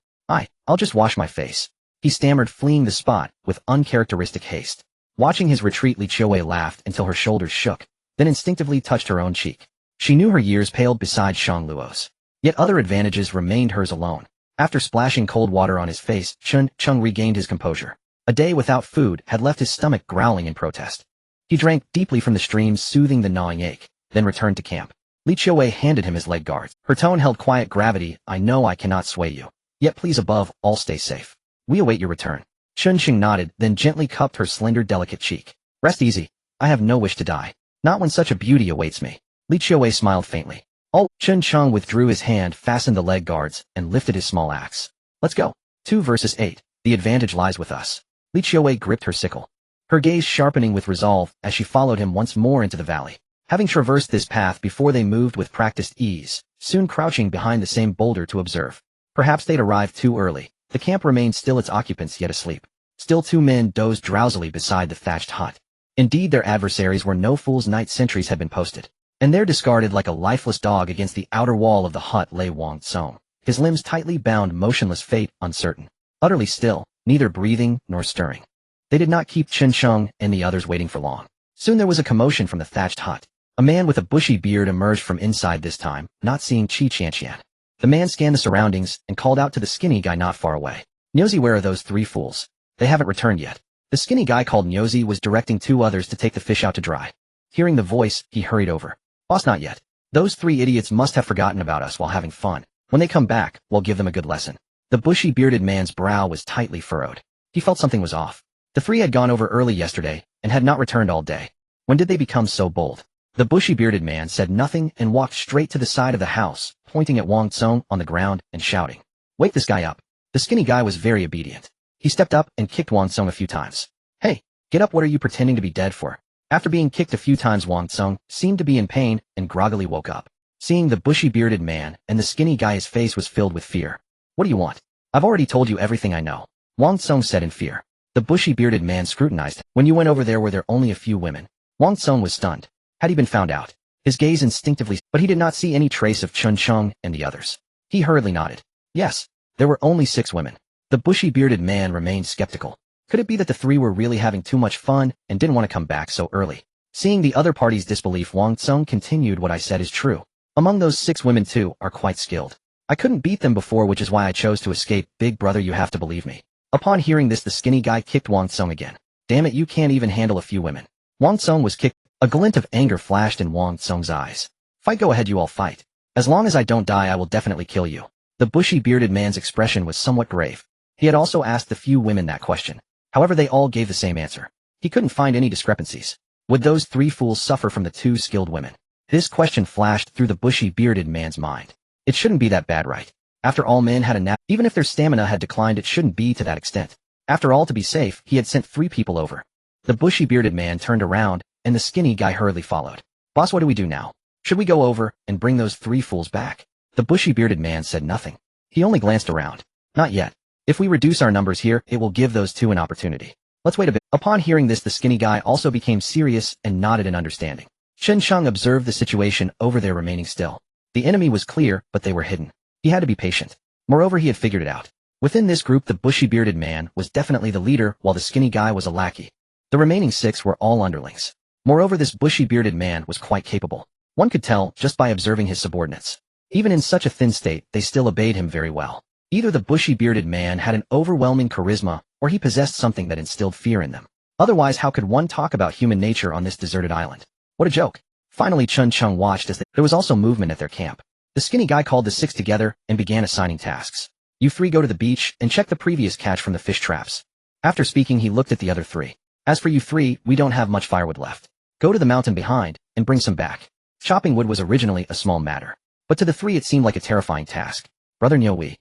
I'll just wash my face. He stammered, fleeing the spot with uncharacteristic haste. Watching his retreat, Li Qiuwei laughed until her shoulders shook, then instinctively touched her own cheek. She knew her years paled beside Shang Luo's. Yet other advantages remained hers alone. After splashing cold water on his face, Chen Cheng regained his composure. A day without food had left his stomach growling in protest. He drank deeply from the stream, soothing the gnawing ache. then returned to camp. Li Qiuwei handed him his leg guards. Her tone held quiet gravity. I know I cannot sway you. Yet please above all stay safe. We await your return. Chun Xing nodded, then gently cupped her slender delicate cheek. Rest easy. I have no wish to die. Not when such a beauty awaits me. Li Qiuwei smiled faintly. Oh, Chun Cheng withdrew his hand, fastened the leg guards, and lifted his small axe. Let's go. 2 versus 8. The advantage lies with us. Li Qiuwei gripped her sickle, her gaze sharpening with resolve as she followed him once more into the valley. Having traversed this path before, they moved with practiced ease, soon crouching behind the same boulder to observe. Perhaps they'd arrived too early. The camp remained still, its occupants yet asleep. Still 2 men dozed drowsily beside the thatched hut. Indeed, their adversaries were no fools. Night sentries had been posted, and there, discarded like a lifeless dog against the outer wall of the hut, lay Wang Tsong, his limbs tightly bound, motionless, fate uncertain, utterly still, neither breathing nor stirring. They did not keep Chen Sheng and the others waiting for long. Soon there was a commotion from the thatched hut. A man with a bushy beard emerged from inside, this time, not seeing Qi Qianqian. The man scanned the surroundings and called out to the skinny guy not far away. Nyozi, where are those 3 fools? They haven't returned yet. The skinny guy called Nyozi was directing 2 others to take the fish out to dry. Hearing the voice, he hurried over. Boss, not yet. Those 3 idiots must have forgotten about us while having fun. When they come back, we'll give them a good lesson. The bushy-bearded man's brow was tightly furrowed. He felt something was off. The 3 had gone over early yesterday and had not returned all day. When did they become so bold? The bushy-bearded man said nothing and walked straight to the side of the house, pointing at Wang Tsong on the ground and shouting, "Wake this guy up." The skinny guy was very obedient. He stepped up and kicked Wang Tsong a few times. "Hey, get up, what are you pretending to be dead for?" After being kicked a few times, Wang Tsong seemed to be in pain and groggily woke up. Seeing the bushy-bearded man and the skinny guy, his face was filled with fear. "What do you want?" "I've already told you everything I know," Wang Tsong said in fear. The bushy-bearded man scrutinized him. "When you went over there, were there only a few women?" Wang Tsong was stunned. Had he been found out? His gaze instinctively, but he did not see any trace of Chun Cheng and the others. He hurriedly nodded. Yes, there were only 6 women. The bushy-bearded man remained skeptical. Could it be that the 3 were really having too much fun and didn't want to come back so early? Seeing the other party's disbelief, Wang Tsong continued, "What I said is true. Among those 6 women, 2 are quite skilled. I couldn't beat them before, which is why I chose to escape. Big brother, you have to believe me." Upon hearing this, the skinny guy kicked Wang Tsong again. "Damn it, you can't even handle a few women." Wang Tsong was kicked. A glint of anger flashed in Wang Tsong's eyes. "Fight, go ahead, you all fight. As long as I don't die, I will definitely kill you." The bushy-bearded man's expression was somewhat grave. He had also asked the few women that question. However, they all gave the same answer. He couldn't find any discrepancies. Would those 3 fools suffer from the 2 skilled women? This question flashed through the bushy-bearded man's mind. It shouldn't be that bad, right? After all, men had a nap. Even if their stamina had declined, it shouldn't be to that extent. After all, to be safe, he had sent 3 people over. The bushy-bearded man turned around, and the skinny guy hurriedly followed. "Boss, what do we do now? Should we go over and bring those 3 fools back?" The bushy-bearded man said nothing. He only glanced around. "Not yet. If we reduce our numbers here, it will give those 2 an opportunity. Let's wait a bit." Upon hearing this, the skinny guy also became serious and nodded in understanding. Chen Sheng observed the situation over there, remaining still. The enemy was clear, but they were hidden. He had to be patient. Moreover, he had figured it out. Within this group, the bushy-bearded man was definitely the leader, while the skinny guy was a lackey. The remaining 6 were all underlings. Moreover, this bushy-bearded man was quite capable. One could tell just by observing his subordinates. Even in such a thin state, they still obeyed him very well. Either the bushy-bearded man had an overwhelming charisma, or he possessed something that instilled fear in them. Otherwise, how could one talk about human nature on this deserted island? What a joke. Finally, Chun Cheng watched as there was also movement at their camp. The skinny guy called the 6 together and began assigning tasks. "You 3 go to the beach and check the previous catch from the fish traps." After speaking, he looked at the other 3. "As for you 3, we don't have much firewood left. Go to the mountain behind and bring some back." Chopping wood was originally a small matter, but to the 3 it seemed like a terrifying task. "Brother Niuwei."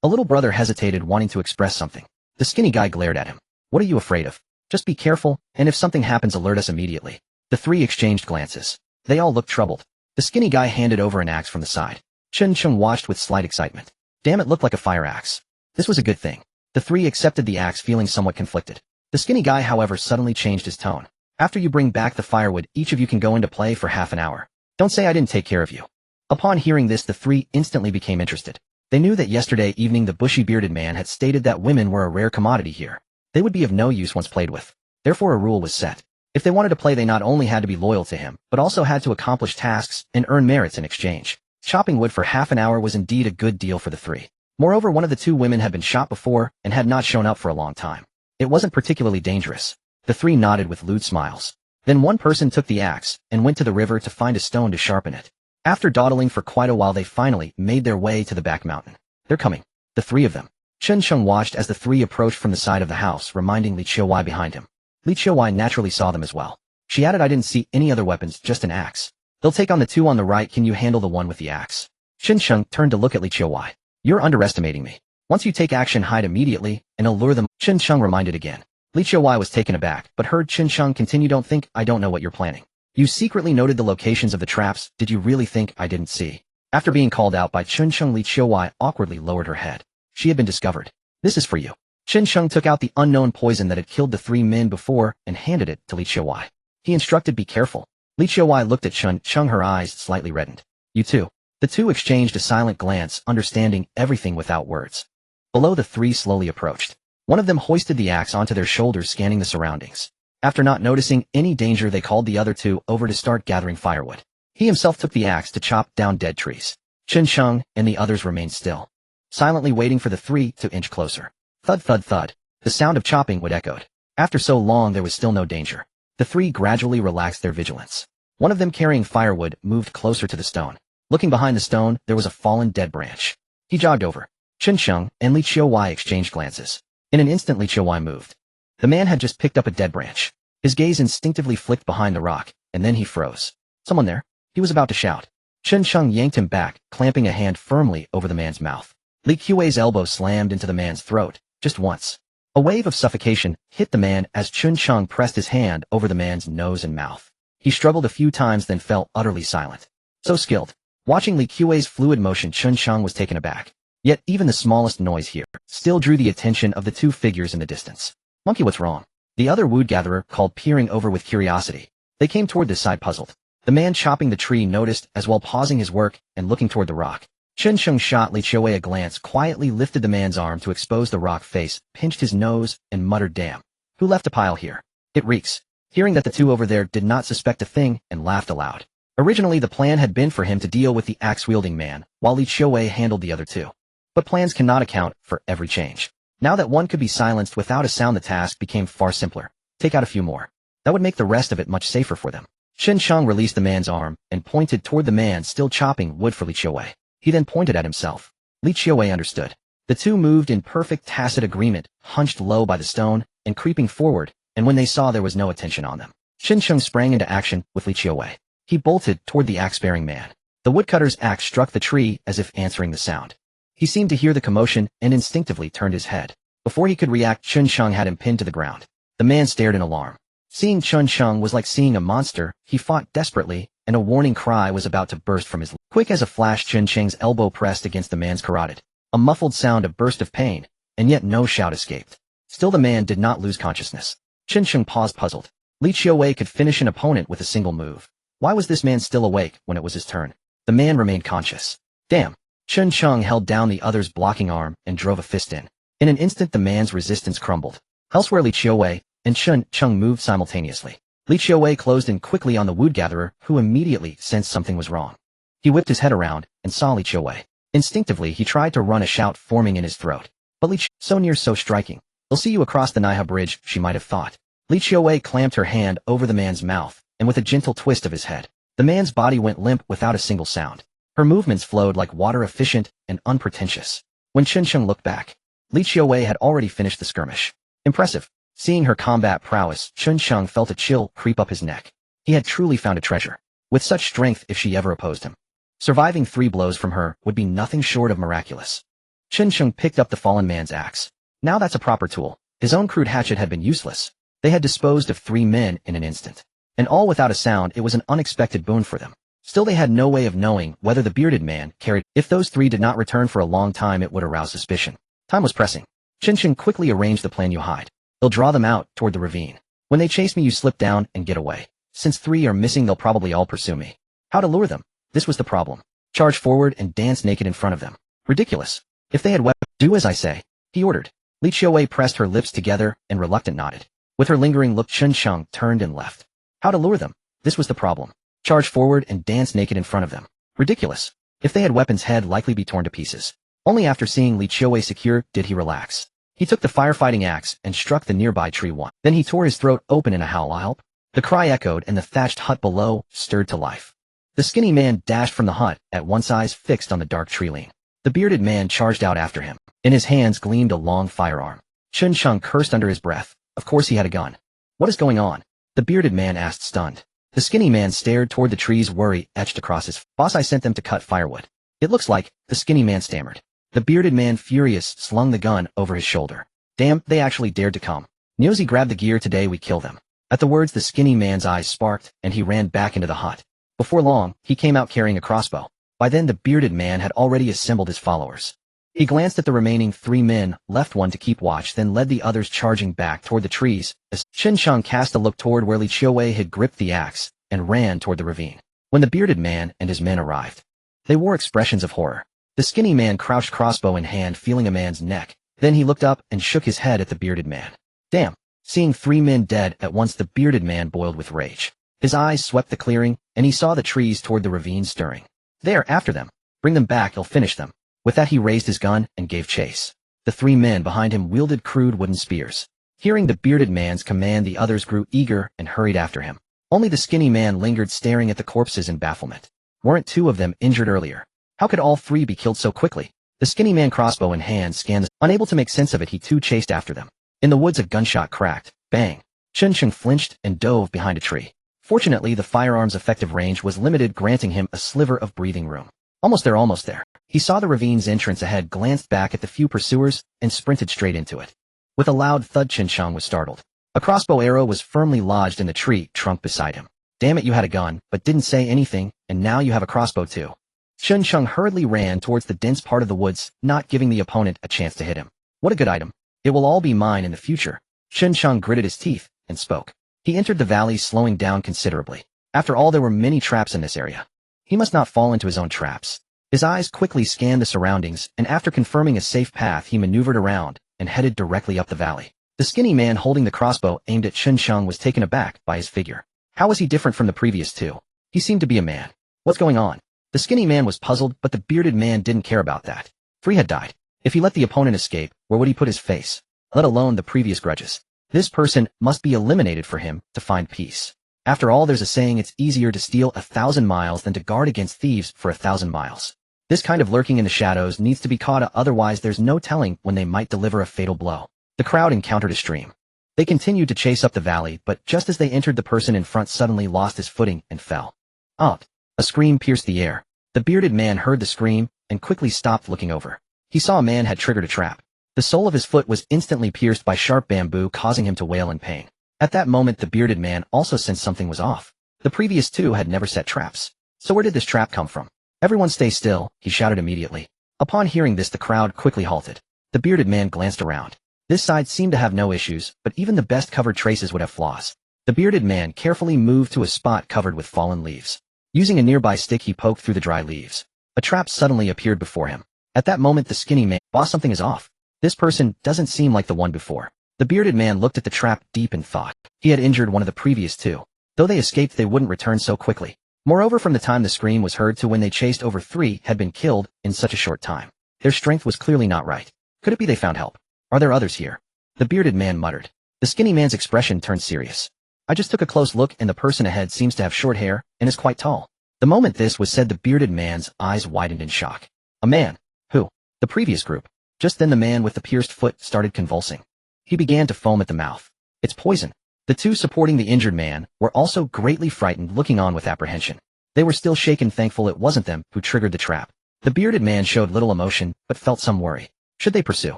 A little brother hesitated, wanting to express something. The skinny guy glared at him. "What are you afraid of? Just be careful, and if something happens, alert us immediately." The 3 exchanged glances. They all looked troubled. The skinny guy handed over an axe from the side. Chen Cheng watched with slight excitement. Damn, it looked like a fire axe. This was a good thing. The 3 accepted the axe, feeling somewhat conflicted. The skinny guy, however, suddenly changed his tone. "After you bring back the firewood, each of you can go into play for half an hour. Don't say I didn't take care of you." Upon hearing this, the 3 instantly became interested. They knew that yesterday evening the bushy-bearded man had stated that women were a rare commodity here. They would be of no use once played with. Therefore, a rule was set. If they wanted to play, they not only had to be loyal to him, but also had to accomplish tasks and earn merits in exchange. Chopping wood for half an hour was indeed a good deal for the 3. Moreover, one of the 2 women had been shot before and had not shown up for a long time. It wasn't particularly dangerous. The 3 nodded with lewd smiles. Then one person took the axe and went to the river to find a stone to sharpen it. After dawdling for quite a while, they finally made their way to the back mountain. They're coming. The three of them. Chen Sheng watched as the three approached from the side of the house, reminding Li Qiuwei behind him. Li Qiuwei naturally saw them as well. She added, I didn't see any other weapons, just an axe. They'll take on the two on the right, can you handle the one with the axe? Chen Sheng turned to look at Li Qiuwei. You're underestimating me. Once you take action, hide immediately, and allure them. Chen Sheng reminded again. Li Qiuwei was taken aback, but heard Chen Sheng continue, don't think I don't know what you're planning. You secretly noted the locations of the traps, did you really think I didn't see? After being called out by Chen Sheng, Li Qiuwei awkwardly lowered her head. She had been discovered. This is for you. Chen Sheng took out the unknown poison that had killed the three men before and handed it to Li Qiuwei. He instructed, be careful. Li Qiuwei looked at Chen Sheng, her eyes slightly reddened. You too. The two exchanged a silent glance, understanding everything without words. Below, the three slowly approached. One of them hoisted the axe onto their shoulders, scanning the surroundings. After not noticing any danger, they called the other two over to start gathering firewood. He himself took the axe to chop down dead trees. Chen Sheng and the others remained still, silently waiting for the three to inch closer. Thud, thud, thud. The sound of chopping wood echoed. After so long, there was still no danger. The three gradually relaxed their vigilance. One of them, carrying firewood, moved closer to the stone. Looking behind the stone, there was a fallen dead branch. He jogged over. Chen Sheng and Li Qiuwei exchanged glances. In an instant, Li Qiuwei moved. The man had just picked up a dead branch. His gaze instinctively flicked behind the rock, and then he froze. Someone there? He was about to shout. Chen Sheng yanked him back, clamping a hand firmly over the man's mouth. Li Qiuwei's elbow slammed into the man's throat, just once. A wave of suffocation hit the man as Chen Sheng pressed his hand over the man's nose and mouth. He struggled a few times, then fell utterly silent. So skilled. Watching Li Qiuwei's fluid motion, Chen Sheng was taken aback. Yet even the smallest noise here still drew the attention of the two figures in the distance. Monkey, what's wrong? The other wood gatherer called, peering over with curiosity. They came toward this side, puzzled. The man chopping the tree noticed as well, pausing his work and looking toward the rock. Chen Sheng shot Li Qiuwei a glance, quietly lifted the man's arm to expose the rock face, pinched his nose, and muttered, damn. Who left a pile here? It reeks. Hearing that the two over there did not suspect a thing, and laughed aloud. Originally, the plan had been for him to deal with the axe-wielding man, while Li Qiuwei handled the other two. But plans cannot account for every change. Now that one could be silenced without a sound, the task became far simpler. Take out a few more. That would make the rest of it much safer for them. Chen Sheng released the man's arm and pointed toward the man still chopping wood for Li Qiuwei. He then pointed at himself. Li Qiuwei understood. The two moved in perfect tacit agreement, hunched low by the stone and creeping forward, and when they saw there was no attention on them, Chen Sheng sprang into action with Li Qiuwei. He bolted toward the axe-bearing man. The woodcutter's axe struck the tree as if answering the sound. He seemed to hear the commotion and instinctively turned his head. Before he could react, Chen Sheng had him pinned to the ground. The man stared in alarm. Seeing Chen Sheng was like seeing a monster. He fought desperately, and a warning cry was about to burst from his lips. Quick as a flash, Chen Sheng's elbow pressed against the man's carotid. A muffled sound, a burst of pain, and yet no shout escaped. Still, the man did not lose consciousness. Chen Sheng paused, puzzled. Li Qiuwei could finish an opponent with a single move. Why was this man still awake when it was his turn? The man remained conscious. Damn. Chen Sheng held down the other's blocking arm and drove a fist in. In an instant, the man's resistance crumbled. Elsewhere, Li Qiuwei and Chen Sheng moved simultaneously. Li Qiuwei closed in quickly on the wood gatherer, who immediately sensed something was wrong. He whipped his head around and saw Li Qiuwei. Instinctively, he tried to run, a shout forming in his throat. But Li Qiuwei, so near, so striking. They'll see you across the Naiha bridge, she might have thought. Li Qiuwei clamped her hand over the man's mouth, and with a gentle twist of his head, the man's body went limp without a single sound. Her movements flowed like water, efficient and unpretentious. When Chen Sheng looked back, Li Qiuwei had already finished the skirmish. Impressive. Seeing her combat prowess, Chen Sheng felt a chill creep up his neck. He had truly found a treasure. With such strength, if she ever opposed him, surviving 3 blows from her would be nothing short of miraculous. Chen Sheng picked up the fallen man's axe. Now that's a proper tool. His own crude hatchet had been useless. They had disposed of 3 men in an instant. And all without a sound. It was an unexpected boon for them. Still, they had no way of knowing whether the bearded man carried. If those 3 did not return for a long time, it would arouse suspicion. Time was pressing. Chen Sheng quickly arranged the plan. You hide. They'll draw them out toward the ravine. When they chase me, you slip down and get away. Since 3 are missing, they'll probably all pursue me. How to lure them? This was the problem. Charge forward and dance naked in front of them. Ridiculous. If they had weapons, do as I say, he ordered. Li Qiuwei pressed her lips together and reluctant nodded. With her lingering look, Chen Sheng turned and left. How to lure them? This was the problem. Charge forward and dance naked in front of them. Ridiculous. If they had weapons, head likely be torn to pieces. Only after seeing Li Qiuwei secure did he relax. He took the firefighting axe and struck the nearby tree once. Then he tore his throat open in a howl. I'll help. The cry echoed and the thatched hut below stirred to life. The skinny man dashed from the hut, at once eyes fixed on the dark tree-line. The bearded man charged out after him. In his hands gleamed a long firearm. Chun Sheng cursed under his breath. Of course he had a gun. What is going on? The bearded man asked, stunned. The skinny man stared toward the trees, worry etched across his face. Boss, I sent them to cut firewood. It looks like, the skinny man stammered. The bearded man, furious, slung the gun over his shoulder. Damn, they actually dared to come. Niuzi grabbed the gear, today we kill them. At the words the skinny man's eyes sparked, and he ran back into the hut. Before long, he came out carrying a crossbow. By then the bearded man had already assembled his followers. He glanced at the remaining 3 men, left one to keep watch, then led the others charging back toward the trees, as Qin Sheng cast a look toward where Li Qiuwei had gripped the axe, and ran toward the ravine. When the bearded man and his men arrived, they wore expressions of horror. The skinny man crouched, crossbow in hand, feeling a man's neck. Then he looked up and shook his head at the bearded man. Damn! Seeing 3 men dead at once, the bearded man boiled with rage. His eyes swept the clearing, and he saw the trees toward the ravine stirring. There, after them. Bring them back, he'll finish them. With that he raised his gun and gave chase. The 3 men behind him wielded crude wooden spears. Hearing the bearded man's command, the others grew eager and hurried after him. Only the skinny man lingered, staring at the corpses in bafflement. Weren't 2 of them injured earlier? How could all 3 be killed so quickly? The skinny man, crossbow in hand, scanned. Unable to make sense of it, he too chased after them. In the woods a gunshot cracked. Bang! Chun Sheng flinched and dove behind a tree. Fortunately, the firearm's effective range was limited, granting him a sliver of breathing room. Almost there, almost there. He saw the ravine's entrance ahead, glanced back at the few pursuers, and sprinted straight into it. With a loud thud, Chun Sheng was startled. A crossbow arrow was firmly lodged in the tree trunk beside him. Damn it, you had a gun, but didn't say anything, and now you have a crossbow too. Chun Sheng hurriedly ran towards the dense part of the woods, not giving the opponent a chance to hit him. What a good item. It will all be mine in the future. Chun Sheng gritted his teeth and spoke. He entered the valley, slowing down considerably. After all, there were many traps in this area. He must not fall into his own traps. His eyes quickly scanned the surroundings, and after confirming a safe path, he maneuvered around and headed directly up the valley. The skinny man holding the crossbow aimed at Chun Sheng was taken aback by his figure. How was he different from the previous 2? He seemed to be a man. What's going on? The skinny man was puzzled, but the bearded man didn't care about that. 3 had died. If he let the opponent escape, where would he put his face? Let alone the previous grudges. This person must be eliminated for him to find peace. After all, there's a saying, it's easier to steal 1,000 miles than to guard against thieves for 1,000 miles. This kind of lurking in the shadows needs to be caught, otherwise there's no telling when they might deliver a fatal blow. The crowd encountered a stream. They continued to chase up the valley, but just as they entered, the person in front suddenly lost his footing and fell. Up! A scream pierced the air. The bearded man heard the scream and quickly stopped, looking over. He saw a man had triggered a trap. The sole of his foot was instantly pierced by sharp bamboo, causing him to wail in pain. At that moment, the bearded man also sensed something was off. The previous 2 had never set traps. So where did this trap come from? Everyone stay still, he shouted immediately. Upon hearing this, the crowd quickly halted. The bearded man glanced around. This side seemed to have no issues, but even the best covered traces would have flaws. The bearded man carefully moved to a spot covered with fallen leaves. Using a nearby stick, he poked through the dry leaves. A trap suddenly appeared before him. At that moment, the skinny man, boss, something is off. This person doesn't seem like the one before. The bearded man looked at the trap deep in thought. He had injured one of the previous 2. Though they escaped, they wouldn't return so quickly. Moreover, from the time the scream was heard to when they chased, over 3 had been killed in such a short time. Their strength was clearly not right. Could it be they found help? Are there others here? The bearded man muttered. The skinny man's expression turned serious. I just took a close look, and the person ahead seems to have short hair and is quite tall. The moment this was said, the bearded man's eyes widened in shock. A man? Who? The previous group. Just then the man with the pierced foot started convulsing. He began to foam at the mouth. It's poison. The 2 supporting the injured man were also greatly frightened, looking on with apprehension. They were still shaken, thankful it wasn't them who triggered the trap. The bearded man showed little emotion, but felt some worry. Should they pursue?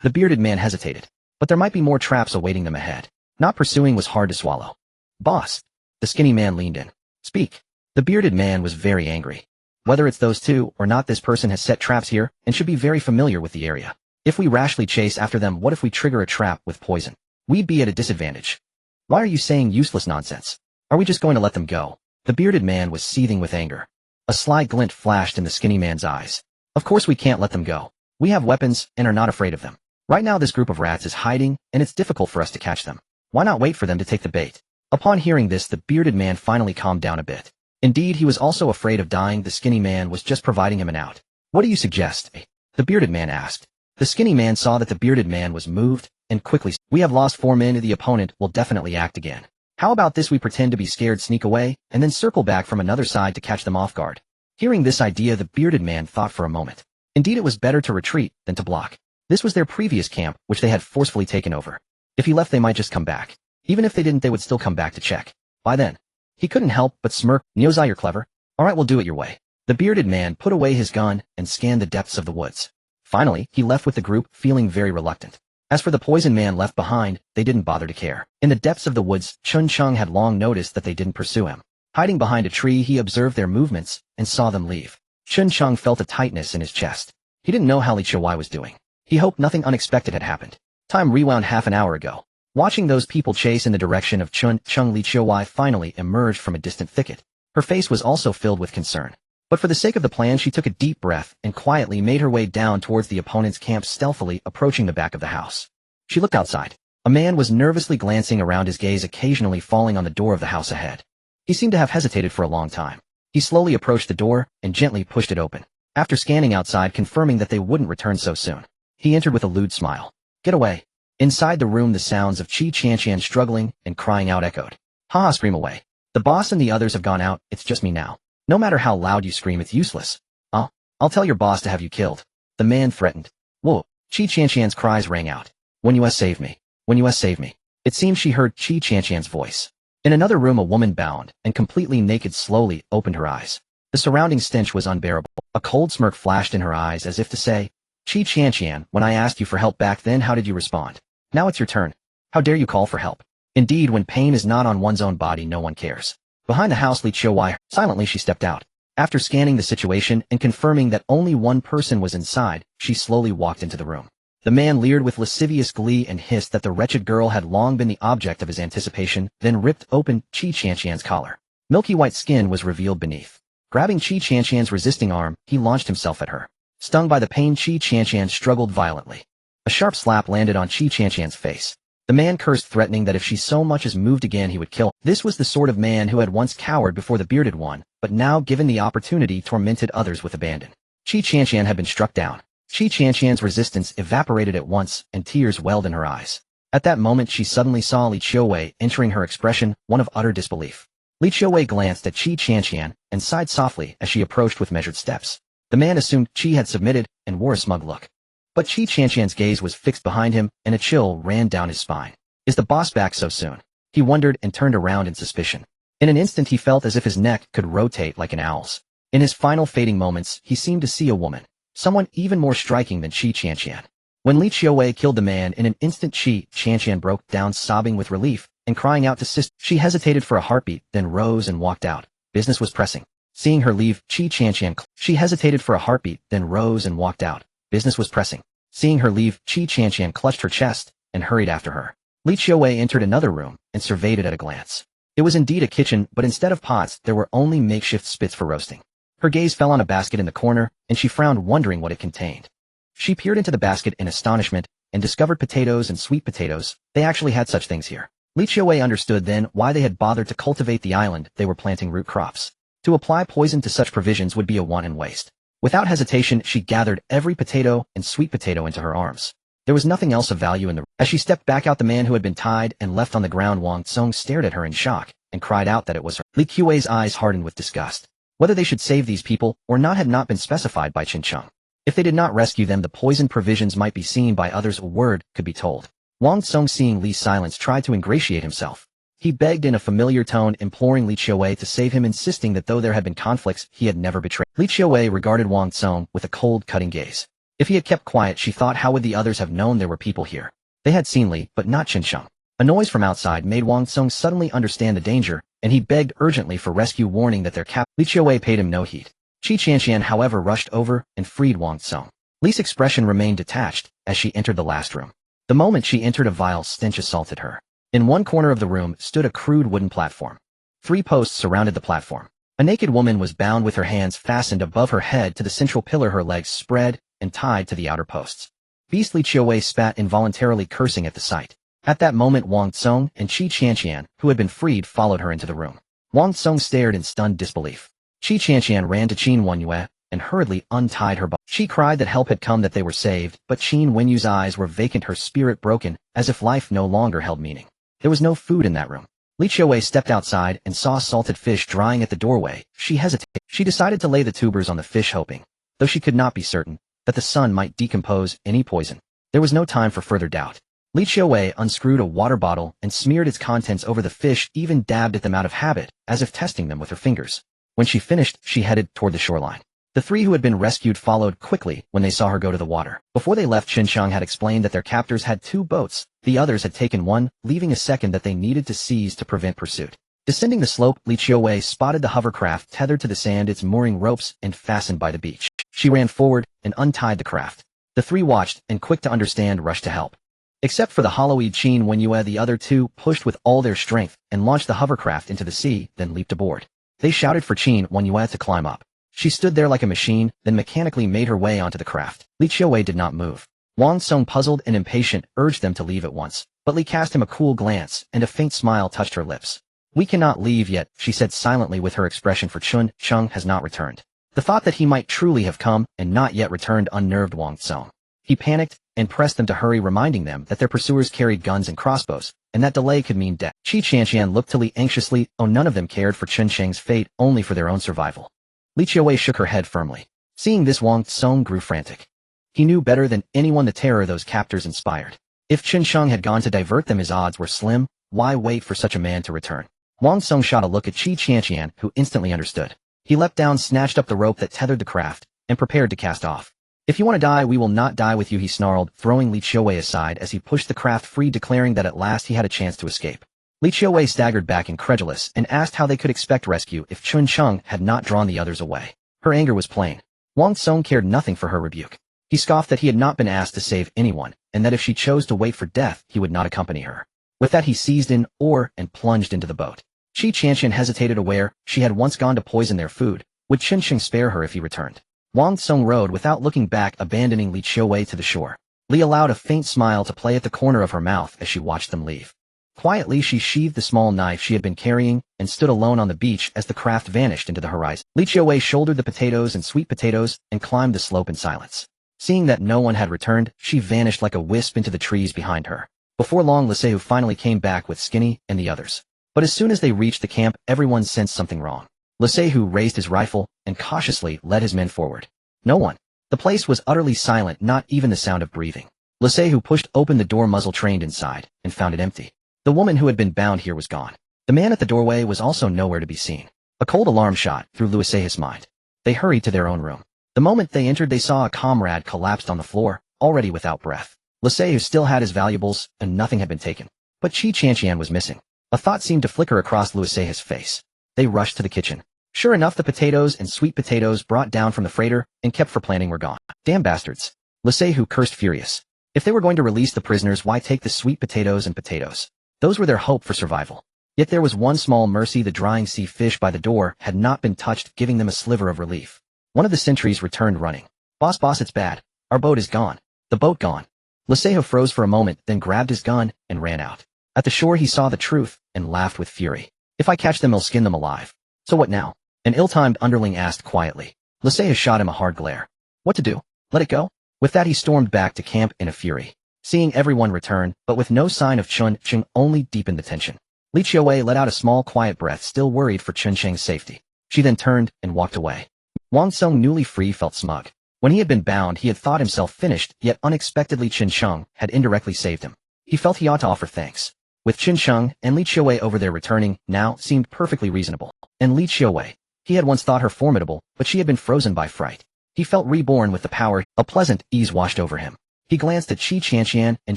The bearded man hesitated. But there might be more traps awaiting them ahead. Not pursuing was hard to swallow. Boss. The skinny man leaned in. Speak. The bearded man was very angry. Whether it's those 2 or not, this person has set traps here and should be very familiar with the area. If we rashly chase after them, what if we trigger a trap with poison? We'd be at a disadvantage. Why are you saying useless nonsense? Are we just going to let them go? The bearded man was seething with anger. A sly glint flashed in the skinny man's eyes. Of course we can't let them go. We have weapons and are not afraid of them. Right now this group of rats is hiding, and it's difficult for us to catch them. Why not wait for them to take the bait? Upon hearing this, the bearded man finally calmed down a bit. Indeed, he was also afraid of dying. The skinny man was just providing him an out. What do you suggest? The bearded man asked. The skinny man saw that the bearded man was moved, and quickly, we have lost 4 men, the opponent will definitely act again. How about this, we pretend to be scared, sneak away, and then circle back from another side to catch them off guard. Hearing this idea, the bearded man thought for a moment. Indeed, it was better to retreat than to block. This was their previous camp, which they had forcefully taken over. If he left, they might just come back. Even if they didn't, they would still come back to check. By then, he couldn't help but smirk. Nyozai, you're clever. Alright, we'll do it your way. The bearded man put away his gun and scanned the depths of the woods. Finally, he left with the group, feeling very reluctant. As for the poison man left behind, they didn't bother to care. In the depths of the woods, Chun Chung had long noticed that they didn't pursue him. Hiding behind a tree, he observed their movements and saw them leave. Chun Chung felt a tightness in his chest. He didn't know how Li Chiuwei was doing. He hoped nothing unexpected had happened. Time rewound half an hour ago. Watching those people chase in the direction of Chun Chung, Li Chiuwei finally emerged from a distant thicket. Her face was also filled with concern. But for the sake of the plan, she took a deep breath and quietly made her way down towards the opponent's camp, stealthily approaching the back of the house. She looked outside. A man was nervously glancing around, his gaze occasionally falling on the door of the house ahead. He seemed to have hesitated for a long time. He slowly approached the door and gently pushed it open. After scanning outside, confirming that they wouldn't return so soon, he entered with a lewd smile. Get away. Inside the room, the sounds of Qi Qianqian struggling and crying out echoed. Haha, scream away. The boss and the others have gone out, it's just me now. No matter how loud you scream, it's useless. I'll tell your boss to have you killed. The man threatened. Whoa. Qi Qianqian's cries rang out. When you save me. When you save me. It seemed she heard Qi Qianqian's voice. In another room, a woman bound and completely naked slowly opened her eyes. The surrounding stench was unbearable. A cold smirk flashed in her eyes as if to say, Qi Qianqian, when I asked you for help back then, how did you respond? Now it's your turn. How dare you call for help? Indeed, when pain is not on one's own body, no one cares. Behind the house, Li Chiuwei, silently she stepped out. After scanning the situation and confirming that only one person was inside, she slowly walked into the room. The man leered with lascivious glee and hissed that the wretched girl had long been the object of his anticipation, then ripped open Qi Qianqian's collar. Milky white skin was revealed beneath. Grabbing Qi Qianqian's resisting arm, he launched himself at her. Stung by the pain, Qi Qianqian struggled violently. A sharp slap landed on Qi Qianqian's face. The man cursed, threatening that if she so much as moved again, he would kill. This was the sort of man who had once cowered before the bearded one, but now, given the opportunity, tormented others with abandon. Qi Qianqian had been struck down. Qi Qianqian's resistance evaporated at once, and tears welled in her eyes. At that moment, she suddenly saw Li Chiuwei entering, her expression one of utter disbelief. Li Chiuwei glanced at Qi Qianqian and sighed softly as she approached with measured steps. The man assumed Qi had submitted and wore a smug look. But Qi Qianqian's gaze was fixed behind him, and a chill ran down his spine. Is the boss back so soon? He wondered and turned around in suspicion. In an instant, he felt as if his neck could rotate like an owl's. In his final fading moments, he seemed to see a woman, someone even more striking than Qi Qianqian. When Li Chiuwei killed the man, in an instant Qi Qianqian broke down, sobbing with relief and crying out to sister. She hesitated for a heartbeat, then rose and walked out. Business was pressing. Seeing her leave, She hesitated for a heartbeat, then rose and walked out. Business was pressing. Seeing her leave, Qi Qianqian clutched her chest and hurried after her. Li Chiuwei entered another room and surveyed it at a glance. It was indeed a kitchen, but instead of pots, there were only makeshift spits for roasting. Her gaze fell on a basket in the corner, and she frowned, wondering what it contained. She peered into the basket in astonishment and discovered potatoes and sweet potatoes. They actually had such things here. Li Chiuwei understood then why they had bothered to cultivate the island. They were planting root crops. To apply poison to such provisions would be a wanton waste. Without hesitation, she gathered every potato and sweet potato into her arms. There was nothing else of value in the room. As she stepped back out, the man who had been tied and left on the ground, Wang Tsong, stared at her in shock and cried out that it was her. Li Qiuwei's eyes hardened with disgust. Whether they should save these people or not had not been specified by Qin Chung. If they did not rescue them, the poisoned provisions might be seen by others. A word could be told. Wang Tsong, seeing Li's silence, tried to ingratiate himself. He begged in a familiar tone, imploring Li Chiuwei to save him, insisting that though there had been conflicts, he had never betrayed. Li Chiuwei regarded Wang Tsong with a cold, cutting gaze. If he had kept quiet, she thought, how would the others have known there were people here? They had seen Li, but not Qin Chung. A noise from outside made Wang Tsong suddenly understand the danger, and he begged urgently for rescue, warning that their Li Chiuwei paid him no heed. Qi Qianqian, however, rushed over and freed Wang Tsong. Li's expression remained detached as she entered the last room. The moment she entered, a vile stench assaulted her. In one corner of the room stood a crude wooden platform. 3 posts surrounded the platform. A naked woman was bound with her hands fastened above her head to the central pillar, her legs spread and tied to the outer posts. Beastly Chiuwei spat, involuntarily cursing at the sight. At that moment, Wang Tsong and Qi Qianqian, who had been freed, followed her into the room. Wang Tsong stared in stunned disbelief. Qi Qianqian ran to Qin Wenyue and hurriedly untied her. She cried that help had come, that they were saved, but Qin Wenyue's eyes were vacant, her spirit broken, as if life no longer held meaning. There was no food in that room. Li Qiuwei stepped outside and saw salted fish drying at the doorway. She hesitated. She decided to lay the tubers on the fish, hoping, though she could not be certain, that the sun might decompose any poison. There was no time for further doubt. Li Qiuwei unscrewed a water bottle and smeared its contents over the fish, even dabbed at them out of habit, as if testing them with her fingers. When she finished, she headed toward the shoreline. The three who had been rescued followed quickly when they saw her go to the water. Before they left, Qinsheng had explained that their captors had 2 boats. The others had taken one, leaving a second that they needed to seize to prevent pursuit. Descending the slope, Li Qiuwei spotted the hovercraft tethered to the sand, its mooring ropes and fastened by the beach. She ran forward and untied the craft. The 3 watched and, quick to understand, rushed to help. Except for the hollow-eyed Qin Wenyue, the other 2 pushed with all their strength and launched the hovercraft into the sea, then leaped aboard. They shouted for Qin Wenyue to climb up. She stood there like a machine, then mechanically made her way onto the craft. Li Qiuwei did not move. Wang Song, puzzled and impatient, urged them to leave at once, but Li cast him a cool glance, and a faint smile touched her lips. "We cannot leave yet," she said silently, with her expression for Chun Chung has not returned. The thought that he might truly have come and not yet returned unnerved Wang Song. He panicked and pressed them to hurry, reminding them that their pursuers carried guns and crossbows, and that delay could mean death. Qi Qianqian looked to Li anxiously. Oh, none of them cared for Chen Sheng's fate, only for their own survival. Li Qiuwei shook her head firmly. Seeing this, Wang Song grew frantic. He knew better than anyone the terror those captors inspired. If Chen Sheng had gone to divert them, his odds were slim. Why wait for such a man to return? Wang Song shot a look at Qi Qianqian, who instantly understood. He leapt down, snatched up the rope that tethered the craft, and prepared to cast off. "If you want to die, we will not die with you," he snarled, throwing Li Qiuwei aside as he pushed the craft free, declaring that at last he had a chance to escape. Li Qiuwei staggered back, incredulous, and asked how they could expect rescue if Chun Sheng had not drawn the others away. Her anger was plain. Wang Song cared nothing for her rebuke. He scoffed that he had not been asked to save anyone, and that if she chose to wait for death, he would not accompany her. With that, he seized an oar and plunged into the boat. Qi Qianqian hesitated, aware she had once gone to poison their food. Would Chen Sheng spare her if he returned? Wang Song rowed without looking back, abandoning Li Qiuwei to the shore. Li allowed a faint smile to play at the corner of her mouth as she watched them leave. Quietly, she sheathed the small knife she had been carrying and stood alone on the beach as the craft vanished into the horizon. Li Qiuwei shouldered the potatoes and sweet potatoes and climbed the slope in silence. Seeing that no one had returned, she vanished like a wisp into the trees behind her. Before long, Lisehu finally came back with Skinny and the others. But as soon as they reached the camp, everyone sensed something wrong. Lisehu raised his rifle and cautiously led his men forward. No one. The place was utterly silent, not even the sound of breathing. Lisehu pushed open the door, muzzle trained inside, and found it empty. The woman who had been bound here was gone. The man at the doorway was also nowhere to be seen. A cold alarm shot through Lisehu's mind. They hurried to their own room. The moment they entered, they saw a comrade collapsed on the floor, already without breath. Lisehu still had his valuables, and nothing had been taken. But Qi Qianqian was missing. A thought seemed to flicker across Lisehu's face. They rushed to the kitchen. Sure enough, the potatoes and sweet potatoes brought down from the freighter and kept for planting were gone. Damn bastards. Lisehu cursed, furious. If they were going to release the prisoners, why take the sweet potatoes and potatoes? Those were their hope for survival. Yet there was one small mercy: the drying sea fish by the door had not been touched, giving them a sliver of relief. One of the sentries returned running. Boss, it's bad. Our boat is gone. The boat gone. Lisehu froze for a moment, then grabbed his gun and ran out. At the shore, he saw the truth and laughed with fury. If I catch them, I'll skin them alive. So what now? An ill-timed underling asked quietly. Lisehu shot him a hard glare. What to do? Let it go? With that, he stormed back to camp in a fury. Seeing everyone return, but with no sign of Chun Sheng, only deepened the tension. Li Qiuwei let out a small, quiet breath, still worried for Chun Sheng's safety. She then turned and walked away. Wang Song, newly free, felt smug. When he had been bound, he had thought himself finished, yet unexpectedly Chen Sheng had indirectly saved him. He felt he ought to offer thanks. With Chen Sheng and Li Qiuwei over there, returning now seemed perfectly reasonable. And Li Qiuwei, he had once thought her formidable, but she had been frozen by fright. He felt reborn with the power. A pleasant ease washed over him. He glanced at Qi Qianqian and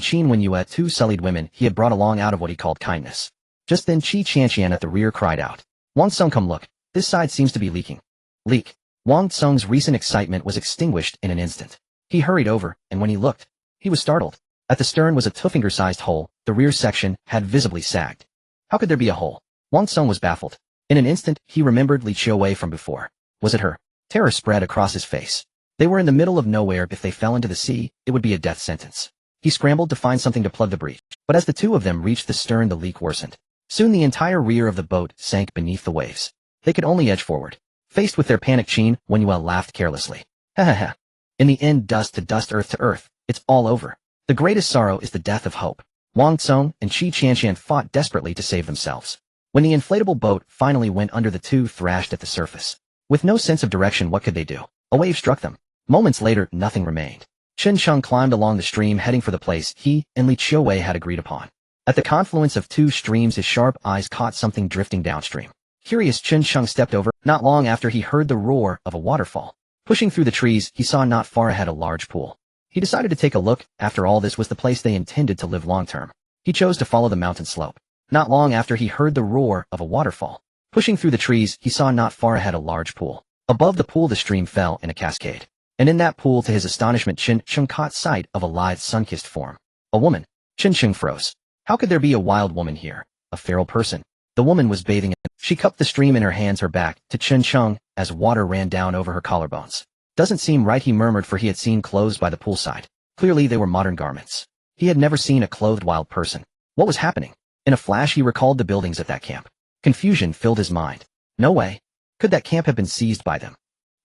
Qin Wenyue, 2 sullied women he had brought along out of what he called kindness. Just then, Qi Qianqian at the rear cried out, "Wang Song, come look. This side seems to be leaking." Leak. Wang Song's recent excitement was extinguished in an instant. He hurried over, and when he looked, he was startled. At the stern was a two-finger-sized hole. The rear section had visibly sagged. How could there be a hole? Wang Song was baffled. In an instant, he remembered Li Qiuwei from before. Was it her? Terror spread across his face. They were in the middle of nowhere. If they fell into the sea, it would be a death sentence. He scrambled to find something to plug the breach, but as the two of them reached the stern, the leak worsened. Soon the entire rear of the boat sank beneath the waves. They could only edge forward. Faced with their panic, Qin Wenyue laughed carelessly. Ha ha ha. In the end, dust to dust, earth to earth. It's all over. The greatest sorrow is the death of hope. Wang Song and Qi Qianqian fought desperately to save themselves. When the inflatable boat finally went under, the two thrashed at the surface. With no sense of direction, what could they do? A wave struck them. Moments later, nothing remained. Chen Sheng climbed along the stream, heading for the place he and Li Qiuwei had agreed upon. At the confluence of two streams, his sharp eyes caught something drifting downstream. Curious, Chen Sheng stepped over. Not long after, he heard the roar of a waterfall. Pushing through the trees, he saw not far ahead a large pool. He decided to take a look. After all, this was the place they intended to live long-term. He chose to follow the mountain slope. Not long after, he heard the roar of a waterfall. Pushing through the trees, he saw not far ahead a large pool. Above the pool, the stream fell in a cascade. And in that pool, to his astonishment, Chen Sheng caught sight of a lithe, sun-kissed form. A woman. Chen Sheng froze. How could there be a wild woman here? A feral person. The woman was bathing. She cupped the stream in her hands, her back to Chen Sheng as water ran down over her collarbones. Doesn't seem right, he murmured, for he had seen clothes by the poolside. Clearly they were modern garments. He had never seen a clothed wild person. What was happening? In a flash, he recalled the buildings at that camp. Confusion filled his mind. No way. Could that camp have been seized by them?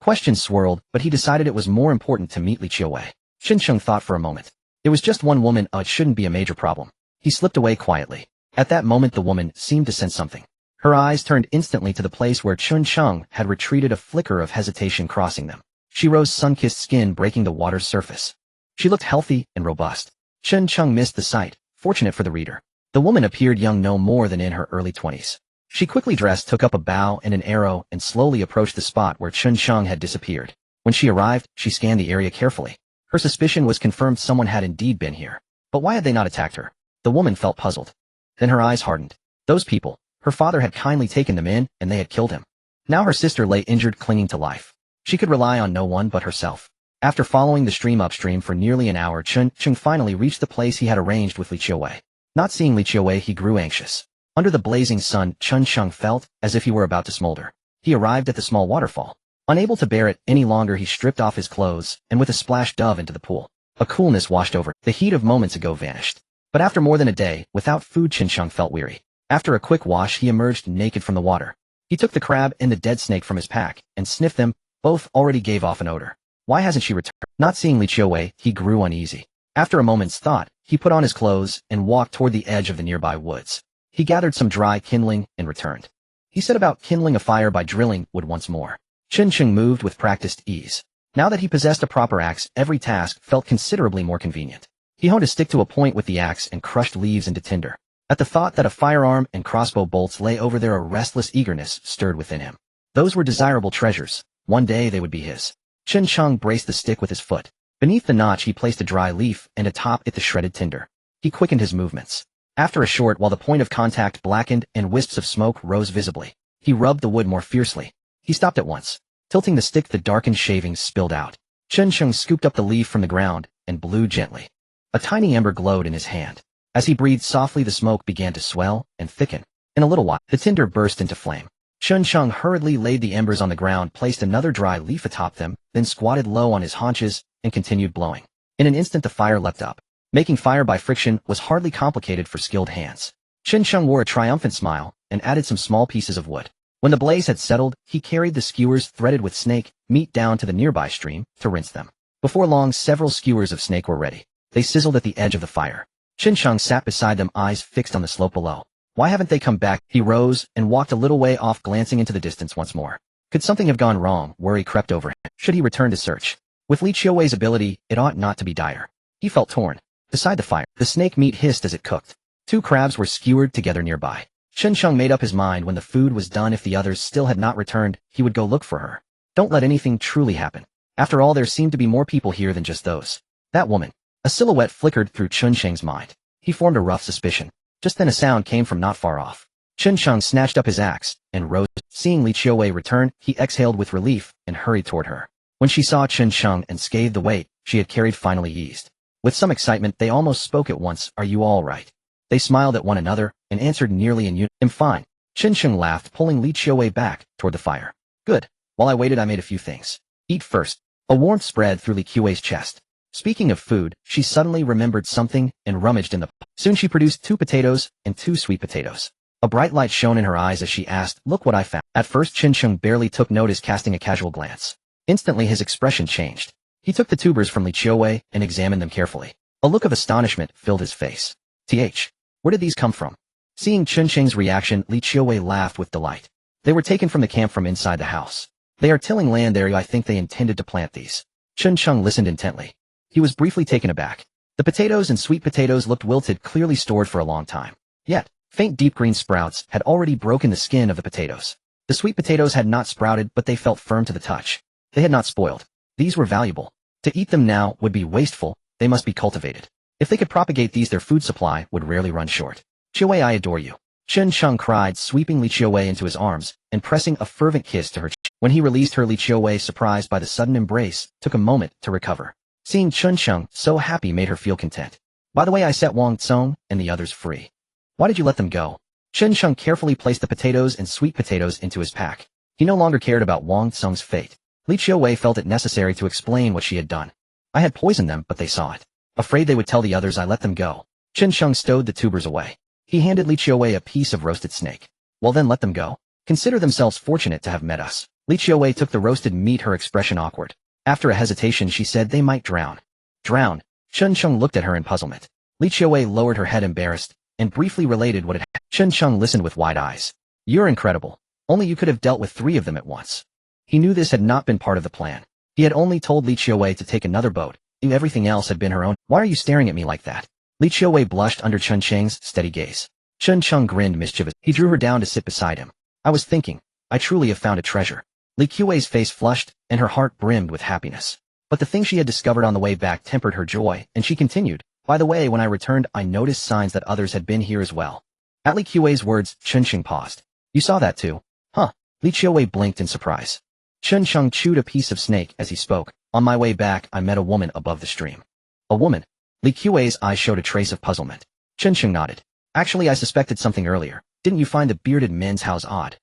Questions swirled, but he decided it was more important to meet Li Qiuwei. Chen Sheng thought for a moment. It was just one woman. It shouldn't be a major problem. He slipped away quietly. At that moment, the woman seemed to sense something. Her eyes turned instantly to the place where Chen Sheng had retreated, a flicker of hesitation crossing them. She rose, sun-kissed skin breaking the water's surface. She looked healthy and robust. Chen Sheng missed the sight, fortunate for the reader. The woman appeared young, no more than in her early 20s. She quickly dressed, took up a bow and an arrow, and slowly approached the spot where Chen Sheng had disappeared. When she arrived, she scanned the area carefully. Her suspicion was confirmed. Someone had indeed been here. But why had they not attacked her? The woman felt puzzled. Then her eyes hardened. Those people. Her father had kindly taken them in, and they had killed him. Now her sister lay injured, clinging to life. She could rely on no one but herself. After following the stream upstream for nearly an hour, Chen Sheng finally reached the place he had arranged with Li Qiuwei. Not seeing Li Qiuwei, he grew anxious. Under the blazing sun, Chen Sheng felt as if he were about to smolder. He arrived at the small waterfall. Unable to bear it any longer, he stripped off his clothes and with a splash dove into the pool. A coolness washed over. The heat of moments ago vanished. But after more than a day, without food, Chen Sheng felt weary. After a quick wash, he emerged naked from the water. He took the crab and the dead snake from his pack and sniffed them. Both already gave off an odor. Why hasn't she returned? Not seeing Li Qiuwei, he grew uneasy. After a moment's thought, he put on his clothes and walked toward the edge of the nearby woods. He gathered some dry kindling and returned. He set about kindling a fire by drilling wood once more. Chen Sheng moved with practiced ease. Now that he possessed a proper axe, every task felt considerably more convenient. He honed a stick to a point with the axe and crushed leaves into tinder. At the thought that a firearm and crossbow bolts lay over there, a restless eagerness stirred within him. Those were desirable treasures. One day they would be his. Chen Sheng braced the stick with his foot. Beneath the notch, he placed a dry leaf, and atop it the shredded tinder. He quickened his movements. After a short while, the point of contact blackened and wisps of smoke rose visibly. He rubbed the wood more fiercely. He stopped at once. Tilting the stick, the darkened shavings spilled out. Chen Sheng scooped up the leaf from the ground and blew gently. A tiny ember glowed in his hand. As he breathed softly, the smoke began to swell and thicken. In a little while, the tinder burst into flame. Chen Sheng hurriedly laid the embers on the ground, placed another dry leaf atop them, then squatted low on his haunches and continued blowing. In an instant, the fire leapt up. Making fire by friction was hardly complicated for skilled hands. Chen Sheng wore a triumphant smile and added some small pieces of wood. When the blaze had settled, he carried the skewers threaded with snake meat down to the nearby stream to rinse them. Before long, several skewers of snake were ready. They sizzled at the edge of the fire. Chen Sheng sat beside them, eyes fixed on the slope below. Why haven't they come back? He rose and walked a little way off, glancing into the distance once more. Could something have gone wrong? Worry crept over him. Should he return to search? With Li Qiuwei's ability, it ought not to be dire. He felt torn. Beside the fire, the snake meat hissed as it cooked. 2 crabs were skewered together nearby. Chen Sheng made up his mind when the food was done, if the others still had not returned, he would go look for her. Don't let anything truly happen. After all, there seemed to be more people here than just those. That woman. A silhouette flickered through Chen Sheng's mind. He formed a rough suspicion. Just then a sound came from not far off. Chen Sheng snatched up his axe and rose. Seeing Li Qiuwei return, he exhaled with relief and hurried toward her. When she saw Chen Sheng and scathed the weight she had carried finally eased. With some excitement, they almost spoke at once. Are you all right? They smiled at one another and answered nearly in unison. I'm fine. Chen Sheng laughed, pulling Li Qiuwei back toward the fire. Good. While I waited, I made a few things. Eat first. A warmth spread through Li Qiuwei's chest. Speaking of food, she suddenly remembered something and rummaged in the pot. Soon she produced 2 potatoes and 2 sweet potatoes. A bright light shone in her eyes as she asked, "Look what I found." At first, Chen Sheng barely took notice, casting a casual glance. Instantly his expression changed. He took the tubers from Li Qiuwei and examined them carefully. A look of astonishment filled his face. Where did these come from? Seeing Chun Sheng's reaction, Li Qiuwei laughed with delight. They were taken from the camp from inside the house. They are tilling land area. I think they intended to plant these. Chun Sheng listened intently. He was briefly taken aback. The potatoes and sweet potatoes looked wilted, clearly stored for a long time. Yet, faint deep green sprouts had already broken the skin of the potatoes. The sweet potatoes had not sprouted, but they felt firm to the touch. They had not spoiled. These were valuable. To eat them now would be wasteful. They must be cultivated. If they could propagate these, their food supply would rarely run short. Qiuwei, I adore you. Chun Sheng cried, sweeping Li Qiuwei into his arms and pressing a fervent kiss to her cheek. When he released her, Li Qiuwei, surprised by the sudden embrace, took a moment to recover. Seeing Chun Sheng so happy made her feel content. By the way, I set Wang Tsong and the others free. Why did you let them go? Chun Sheng carefully placed the potatoes and sweet potatoes into his pack. He no longer cared about Wang Tsung's fate. Li Qiuwei felt it necessary to explain what she had done. I had poisoned them, but they saw it. Afraid they would tell the others, I let them go. Chun Sheng stowed the tubers away. He handed Li Qiuwei a piece of roasted snake. Well then, let them go. Consider themselves fortunate to have met us. Li Qiuwei took the roasted meat, her expression awkward. After a hesitation, she said they might drown. Drown? Chun Sheng looked at her in puzzlement. Li Qiuwei lowered her head embarrassed, and briefly related what had happened. Chun Sheng listened with wide eyes. You're incredible. Only you could have dealt with 3 of them at once. He knew this had not been part of the plan. He had only told Li Qiuwei to take another boat. Everything else had been her own. Why are you staring at me like that? Li Qiuwei blushed under Chun Sheng's steady gaze. Chun Sheng grinned mischievously. He drew her down to sit beside him. I was thinking, I truly have found a treasure. Li Qiuwei's face flushed, and her heart brimmed with happiness. But the thing she had discovered on the way back tempered her joy, and she continued, by the way, when I returned, I noticed signs that others had been here as well. At Li Qiuwei's words, Chun Sheng paused. You saw that too? Huh? Li Qiuwei blinked in surprise. Chun Sheng chewed a piece of snake as he spoke. On my way back, I met a woman above the stream. A woman? Li Qiuwei's eyes showed a trace of puzzlement. Chun Sheng nodded. Actually, I suspected something earlier. Didn't you find the bearded men's house odd?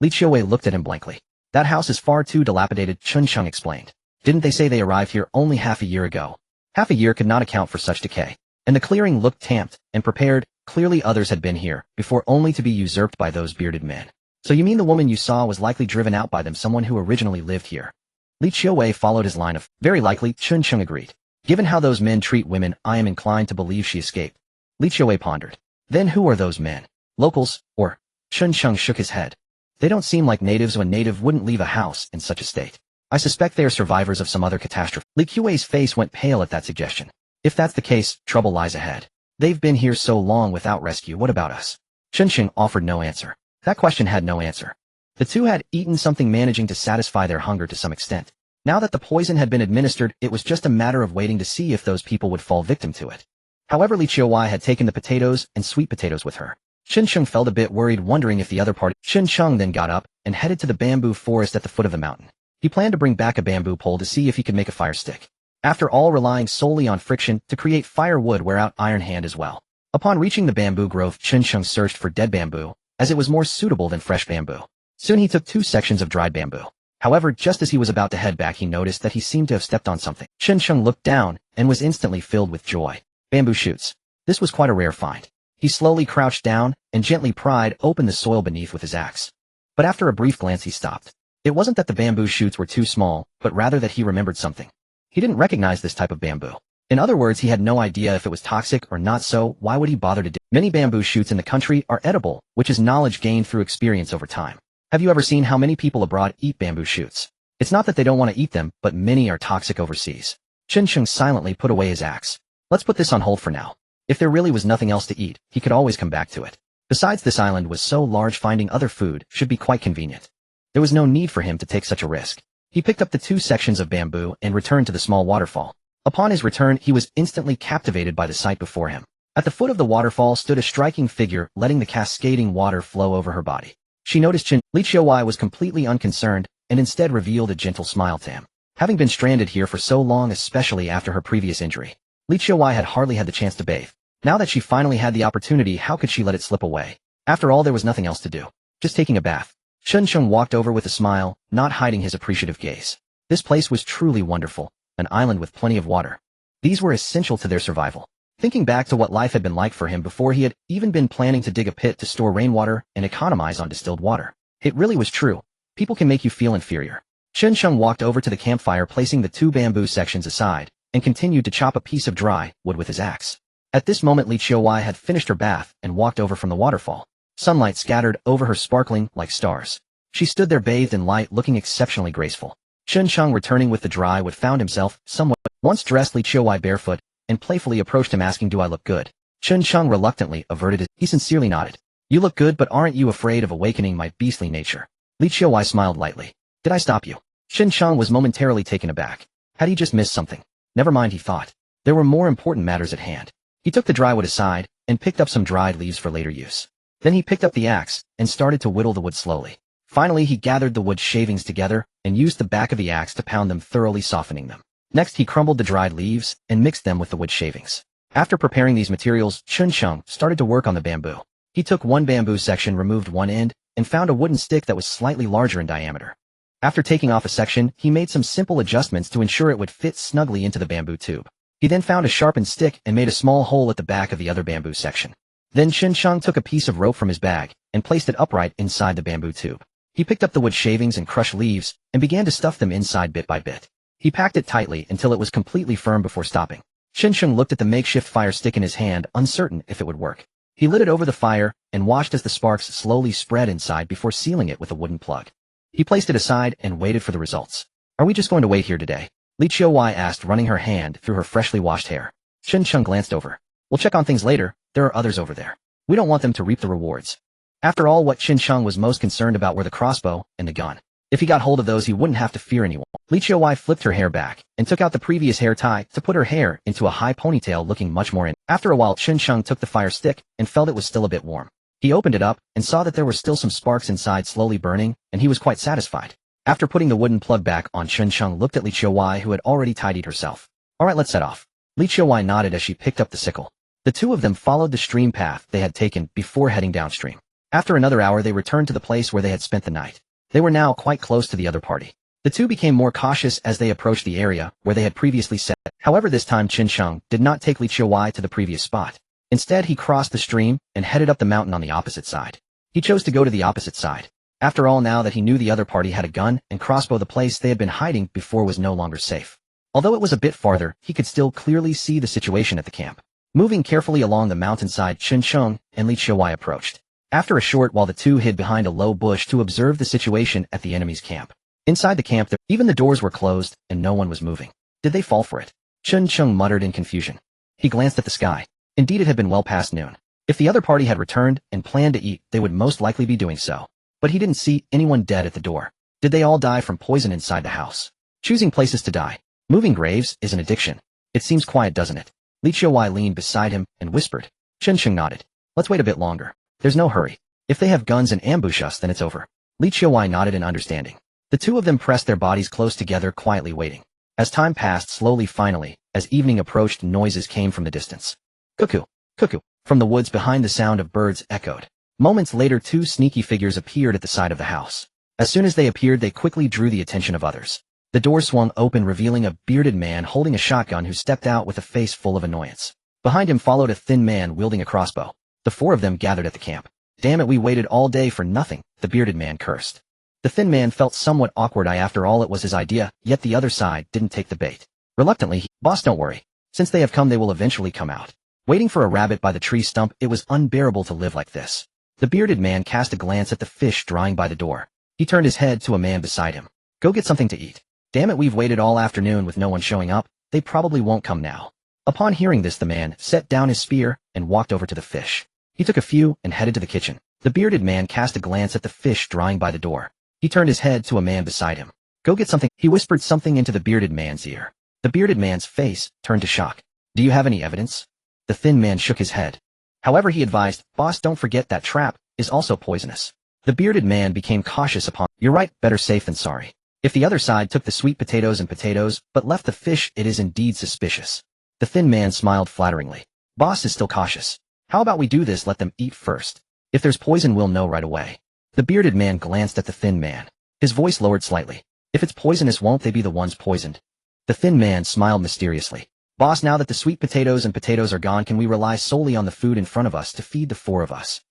Li Qiuwei looked at him blankly. That house is far too dilapidated, Chun Sheng explained. Didn't they say they arrived here only half a year ago? Half a year could not account for such decay. And the clearing looked tamped and prepared. Clearly others had been here before, only to be usurped by those bearded men. So you mean the woman you saw was likely driven out by them, someone who originally lived here? Li Qiuwei followed his line of, very likely, Chun Sheng agreed. Given how those men treat women, I am inclined to believe she escaped. Li Qiuwei pondered. Then who are those men? Locals, or? Chun Sheng shook his head. They don't seem like natives. A native wouldn't leave a house in such a state. I suspect they are survivors of some other catastrophe. Li Qiuwei's face went pale at that suggestion. If that's the case, trouble lies ahead. They've been here so long without rescue. What about us? Chun Sheng offered no answer. That question had no answer. The two had eaten something, managing to satisfy their hunger to some extent. Now that the poison had been administered, it was just a matter of waiting to see if those people would fall victim to it. However, Li Qiuwei had taken the potatoes and sweet potatoes with her. Chun Sheng felt a bit worried, wondering if the other party. Chun Sheng then got up and headed to the bamboo forest at the foot of the mountain. He planned to bring back a bamboo pole to see if he could make a fire stick. After all, relying solely on friction to create fire would wear out iron hand as well. Upon reaching the bamboo grove, Chun Sheng searched for dead bamboo, as it was more suitable than fresh bamboo. Soon he took 2 sections of dried bamboo. However, just as he was about to head back, he noticed that he seemed to have stepped on something. Chun Sheng looked down and was instantly filled with joy. Bamboo shoots. This was quite a rare find. He slowly crouched down and gently pried open the soil beneath with his axe. But after a brief glance, he stopped. It wasn't that the bamboo shoots were too small, but rather that he remembered something. He didn't recognize this type of bamboo. In other words, he had no idea if it was toxic or not, so why would he bother to dig? Many bamboo shoots in the country are edible, which is knowledge gained through experience over time. Have you ever seen how many people abroad eat bamboo shoots? It's not that they don't want to eat them, but many are toxic overseas. Chun Sheng silently put away his axe. Let's put this on hold for now. If there really was nothing else to eat, he could always come back to it. Besides, this island was so large, finding other food should be quite convenient. There was no need for him to take such a risk. He picked up the 2 sections of bamboo and returned to the small waterfall. Upon his return, he was instantly captivated by the sight before him. At the foot of the waterfall stood a striking figure, letting the cascading water flow over her body. She noticed Li Qiuwei was completely unconcerned, and instead revealed a gentle smile to him. Having been stranded here for so long, especially after her previous injury, Li Qiuwei had hardly had the chance to bathe. Now that she finally had the opportunity, how could she let it slip away? After all, there was nothing else to do. Just taking a bath. Chun Sheng walked over with a smile, not hiding his appreciative gaze. This place was truly wonderful, an island with plenty of water. These were essential to their survival. Thinking back to what life had been like for him before, he had even been planning to dig a pit to store rainwater and economize on distilled water. It really was true. People can make you feel inferior. Chun Sheng walked over to the campfire, placing the 2 bamboo sections aside, and continued to chop a piece of dry wood with his axe. At this moment Li Qiuwei had finished her bath and walked over from the waterfall. Sunlight scattered over her sparkling like stars. She stood there bathed in light looking exceptionally graceful. Chen Cheng returning with the dry wood found himself somewhat once dressed Li Qiuwei barefoot and playfully approached him asking do I look good. Chen Cheng reluctantly averted he sincerely nodded. You look good but aren't you afraid of awakening my beastly nature? Li Qiuwei smiled lightly. Did I stop you? Chen Cheng was momentarily taken aback. Had he just missed something? Never mind, he thought. There were more important matters at hand. He took the dry wood aside and picked up some dried leaves for later use. Then he picked up the axe and started to whittle the wood slowly. Finally he gathered the wood shavings together and used the back of the axe to pound them, thoroughly softening them. Next he crumbled the dried leaves and mixed them with the wood shavings. After preparing these materials, Chen Cheng started to work on the bamboo. He took one bamboo section, removed one end, and found a wooden stick that was slightly larger in diameter. After taking off a section, he made some simple adjustments to ensure it would fit snugly into the bamboo tube. He then found a sharpened stick and made a small hole at the back of the other bamboo section. Then Chen Cheng took a piece of rope from his bag and placed it upright inside the bamboo tube. He picked up the wood shavings and crushed leaves and began to stuff them inside bit by bit. He packed it tightly until it was completely firm before stopping. Chen Cheng looked at the makeshift fire stick in his hand, uncertain if it would work. He lit it over the fire and watched as the sparks slowly spread inside before sealing it with a wooden plug. He placed it aside and waited for the results. Are we just going to wait here today? Li Qiuwei asked, running her hand through her freshly washed hair. Chen Cheng glanced over. We'll check on things later. There are others over there. We don't want them to reap the rewards. After all, what Chen Cheng was most concerned about were the crossbow and the gun. If he got hold of those, he wouldn't have to fear anyone. Li Qiuwei flipped her hair back and took out the previous hair tie to put her hair into a high ponytail, looking much more in. After a while, Chen Cheng took the fire stick and felt it was still a bit warm. He opened it up and saw that there were still some sparks inside slowly burning, and he was quite satisfied. After putting the wooden plug back on, Chen Cheng looked at Li Qiuwei, who had already tidied herself. Alright, let's set off. Li Qiuwei nodded as she picked up the sickle. The two of them followed the stream path they had taken before heading downstream. After another hour, they returned to the place where they had spent the night. They were now quite close to the other party. The two became more cautious as they approached the area where they had previously set. However, this time Chen Cheng did not take Li Qiuwei to the previous spot. Instead, he crossed the stream and headed up the mountain on the opposite side. He chose to go to the opposite side. After all, now that he knew the other party had a gun and crossbow, the place they had been hiding before was no longer safe. Although it was a bit farther, he could still clearly see the situation at the camp. Moving carefully along the mountainside, Chen Cheng and Li Qiuwei approached. After a short while, the two hid behind a low bush to observe the situation at the enemy's camp. Inside the camp, even the doors were closed and no one was moving. Did they fall for it? Chen Cheng muttered in confusion. He glanced at the sky. Indeed, it had been well past noon. If the other party had returned and planned to eat, they would most likely be doing so. But he didn't see anyone dead at the door. Did they all die from poison inside the house? Choosing places to die. Moving graves is an addiction. It seems quiet, doesn't it? Li Qiuwei leaned beside him and whispered. Chen Cheng nodded. Let's wait a bit longer. There's no hurry. If they have guns and ambush us, then it's over. Li Qiuwei nodded in understanding. The two of them pressed their bodies close together, quietly waiting. As time passed, slowly, finally, as evening approached, noises came from the distance. Cuckoo, cuckoo, from the woods behind. The sound of birds echoed. Moments later, two sneaky figures appeared at the side of the house. As soon as they appeared, they quickly drew the attention of others. The door swung open, revealing a bearded man holding a shotgun who stepped out with a face full of annoyance. Behind him followed a thin man wielding a crossbow. The four of them gathered at the camp. Damn it, we waited all day for nothing, the bearded man cursed. The thin man felt somewhat awkward. After all, it was his idea, yet the other side didn't take the bait. Reluctantly, boss, don't worry. Since they have come, they will eventually come out. Waiting for a rabbit by the tree stump, it was unbearable to live like this. The bearded man cast a glance at the fish drying by the door. He turned his head to a man beside him. Go get something to eat. Damn it, we've waited all afternoon with no one showing up. They probably won't come now. Upon hearing this, the man set down his spear and walked over to the fish. He took a few and headed to the kitchen. The bearded man cast a glance at the fish drying by the door. He turned his head to a man beside him. Go get something. He whispered something into the bearded man's ear. The bearded man's face turned to shock. Do you have any evidence? The thin man shook his head. However, he advised, boss, don't forget that trap is also poisonous. The bearded man became cautious upon. You're right, better safe than sorry. If the other side took the sweet potatoes and potatoes, but left the fish, it is indeed suspicious. The thin man smiled flatteringly. Boss is still cautious. How about we do this, let them eat first. If there's poison, we'll know right away. The bearded man glanced at the thin man. His voice lowered slightly. If it's poisonous, won't they be the ones poisoned? The thin man smiled mysteriously. Boss, now that the sweet potatoes and potatoes are gone, can we rely solely on the food in front of us to feed the four of us?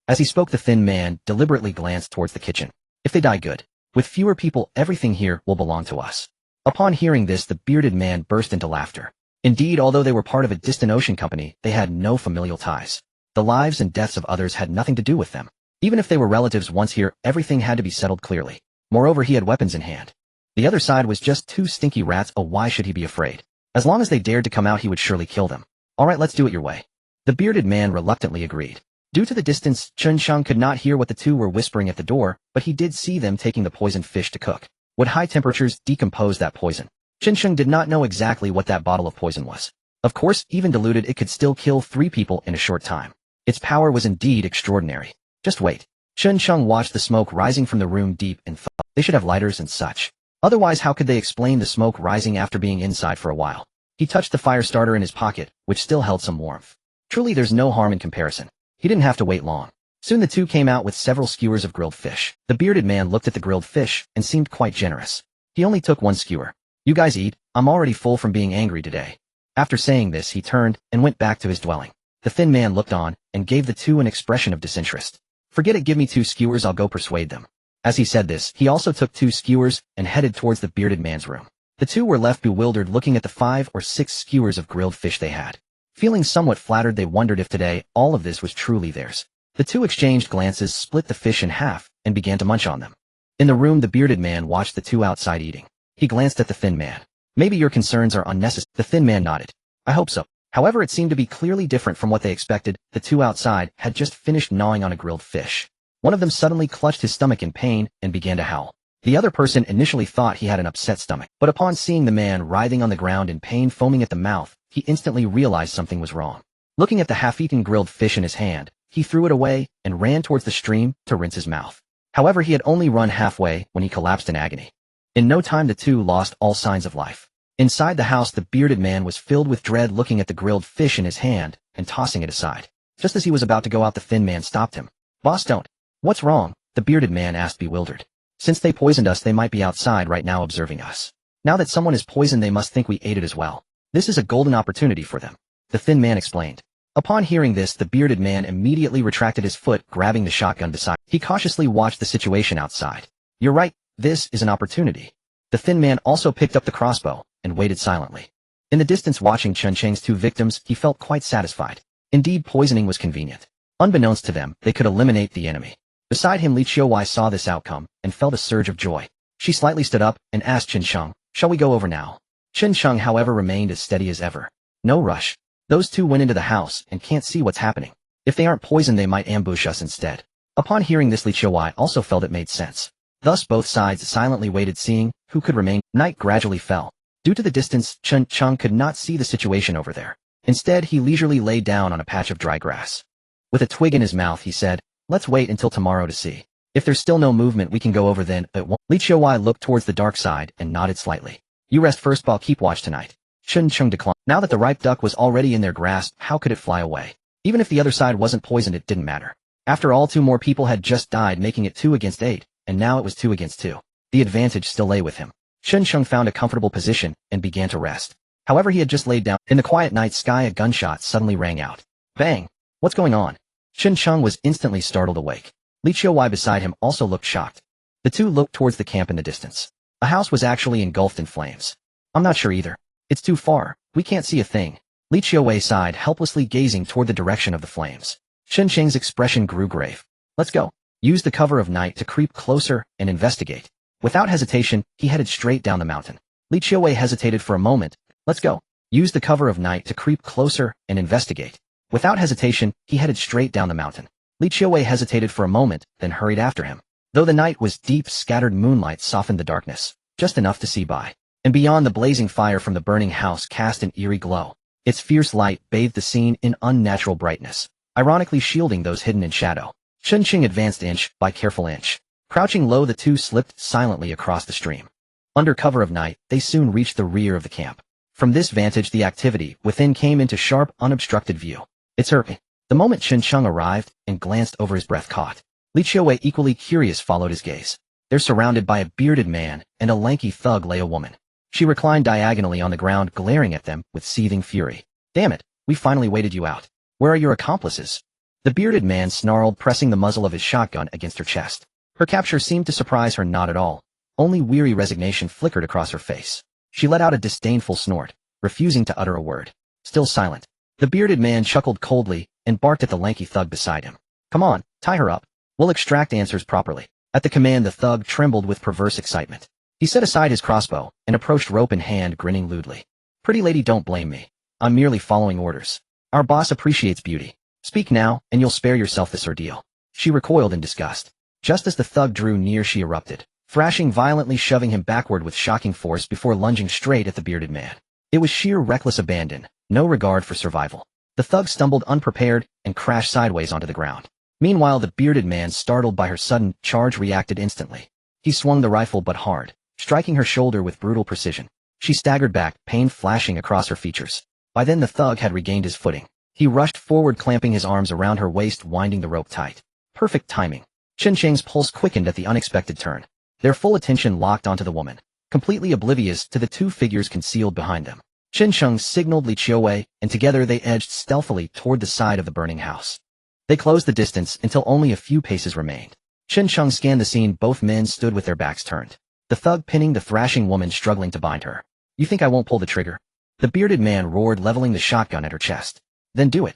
As he spoke, the thin man deliberately glanced towards the kitchen. If they die, good. With fewer people, everything here will belong to us. Upon hearing this, the bearded man burst into laughter. Indeed, although they were part of a distant ocean company, they had no familial ties. The lives and deaths of others had nothing to do with them. Even if they were relatives once here, everything had to be settled clearly. Moreover, he had weapons in hand. The other side was just two stinky rats. Oh, why should he be afraid? As long as they dared to come out, he would surely kill them. All right, let's do it your way. The bearded man reluctantly agreed. Due to the distance, Chun Sheng could not hear what the two were whispering at the door, but he did see them taking the poisoned fish to cook. Would high temperatures decompose that poison? Chun Sheng did not know exactly what that bottle of poison was. Of course, even diluted, it could still kill 3 people in a short time. Its power was indeed extraordinary. Just wait. Chun Sheng watched the smoke rising from the room deep and thought, they should have lighters and such. Otherwise, how could they explain the smoke rising after being inside for a while? He touched the fire starter in his pocket, which still held some warmth. Truly, there's no harm in comparison. He didn't have to wait long. Soon the two came out with several skewers of grilled fish. The bearded man looked at the grilled fish and seemed quite generous. He only took 1 skewer. You guys eat, I'm already full from being angry today. After saying this, he turned and went back to his dwelling. The thin man looked on and gave the two an expression of disinterest. Forget it, give me 2 skewers, I'll go persuade them. As he said this, he also took 2 skewers and headed towards the bearded man's room. The two were left bewildered looking at the 5 or 6 skewers of grilled fish they had. Feeling somewhat flattered, they wondered if today all of this was truly theirs. The two exchanged glances, split the fish in half, and began to munch on them. In the room, the bearded man watched the two outside eating. He glanced at the thin man. Maybe your concerns are unnecessary. The thin man nodded. I hope so. However, it seemed to be clearly different from what they expected. The two outside had just finished gnawing on a grilled fish. One of them suddenly clutched his stomach in pain and began to howl. The other person initially thought he had an upset stomach, but upon seeing the man writhing on the ground in pain, foaming at the mouth, he instantly realized something was wrong. Looking at the half-eaten grilled fish in his hand, he threw it away and ran towards the stream to rinse his mouth. However, he had only run halfway when he collapsed in agony. In no time, the two lost all signs of life. Inside the house, the bearded man was filled with dread, looking at the grilled fish in his hand and tossing it aside. Just as he was about to go out, the thin man stopped him. Boss, don't. What's wrong? The bearded man asked, bewildered. Since they poisoned us, they might be outside right now observing us. Now that someone is poisoned, they must think we ate it as well. This is a golden opportunity for them. The thin man explained. Upon hearing this, the bearded man immediately retracted his foot, grabbing the shotgun beside. He cautiously watched the situation outside. You're right, this is an opportunity. The thin man also picked up the crossbow and waited silently. In the distance, watching Chun Cheng's 2 victims, he felt quite satisfied. Indeed, poisoning was convenient. Unbeknownst to them, they could eliminate the enemy. Beside him, Li Qiuwei saw this outcome and felt a surge of joy. She slightly stood up and asked Chun Sheng, shall we go over now? Chun Sheng, however, remained as steady as ever. No rush. Those two went into the house and can't see what's happening. If they aren't poisoned, they might ambush us instead. Upon hearing this, Li Qiuwei also felt it made sense. Thus both sides silently waited, seeing who could remain. Night gradually fell. Due to the distance, Chun Sheng could not see the situation over there. Instead, he leisurely lay down on a patch of dry grass. With a twig in his mouth, he said, let's wait until tomorrow to see. If there's still no movement, we can go over then. But Li Qiuwei looked towards the dark side and nodded slightly. You rest first, but I'll keep watch tonight. Chun Sheng declined. Now that the ripe duck was already in their grasp, how could it fly away? Even if the other side wasn't poisoned, it didn't matter. After all, 2 more people had just died, making it 2 against 8, and now it was 2 against 2. The advantage still lay with him. Chun Sheng found a comfortable position and began to rest. However, he had just laid down. In the quiet night sky, a gunshot suddenly rang out. Bang! What's going on? Chun Sheng was instantly startled awake. Li Qiuwei beside him also looked shocked. The two looked towards the camp in the distance. A house was actually engulfed in flames. I'm not sure either. It's too far. We can't see a thing. Li Qiuwei sighed, helplessly gazing toward the direction of the flames. Chun Sheng's expression grew grave. Let's go. Use the cover of night to creep closer and investigate. Without hesitation, he headed straight down the mountain. Li Qiuwei hesitated for a moment. Let's go. Use the cover of night to creep closer and investigate. Without hesitation, he headed straight down the mountain. Li Qiuwei hesitated for a moment, then hurried after him. Though the night was deep, scattered moonlight softened the darkness, just enough to see by. And beyond, the blazing fire from the burning house cast an eerie glow. Its fierce light bathed the scene in unnatural brightness, ironically shielding those hidden in shadow. Chun Sheng advanced inch by careful inch. Crouching low, the two slipped silently across the stream. Under cover of night, they soon reached the rear of the camp. From this vantage, the activity within came into sharp, unobstructed view. It's her. The moment Chun Sheng arrived and glanced over, his breath caught. Li Qiuwei, equally curious, followed his gaze. They're surrounded by a bearded man, and a lanky thug lay a woman. She reclined diagonally on the ground, glaring at them with seething fury. Damn it, we finally waited you out. Where are your accomplices? The bearded man snarled, pressing the muzzle of his shotgun against her chest. Her capture seemed to surprise her not at all. Only weary resignation flickered across her face. She let out a disdainful snort. refusing to utter a word. Still silent. The bearded man chuckled coldly and barked at the lanky thug beside him. Come on, tie her up. We'll extract answers properly. At the command, the thug trembled with perverse excitement. He set aside his crossbow and approached rope in hand, grinning lewdly. Pretty lady, don't blame me. I'm merely following orders. Our boss appreciates beauty. Speak now, and you'll spare yourself this ordeal. She recoiled in disgust. Just as the thug drew near, she erupted, thrashing violently, shoving him backward with shocking force before lunging straight at the bearded man. It was sheer reckless abandon, no regard for survival. The thug stumbled unprepared and crashed sideways onto the ground. Meanwhile, the bearded man, startled by her sudden charge, reacted instantly. He swung the rifle but hard, striking her shoulder with brutal precision. She staggered back, pain flashing across her features. By then the thug had regained his footing. He rushed forward, clamping his arms around her waist, winding the rope tight. Perfect timing. Chen Cheng's pulse quickened at the unexpected turn. Their full attention locked onto the woman, completely oblivious to the two figures concealed behind them. Chen Cheng signaled Li Qiuwei, and together they edged stealthily toward the side of the burning house. They closed the distance until only a few paces remained. Chen Cheng scanned the scene. Both men stood with their backs turned. The thug pinning the thrashing woman, struggling to bind her. You think I won't pull the trigger? The bearded man roared, leveling the shotgun at her chest. Then do it.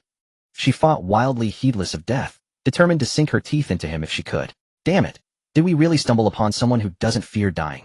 She fought wildly, heedless of death, determined to sink her teeth into him if she could. Damn it. Did we really stumble upon someone who doesn't fear dying?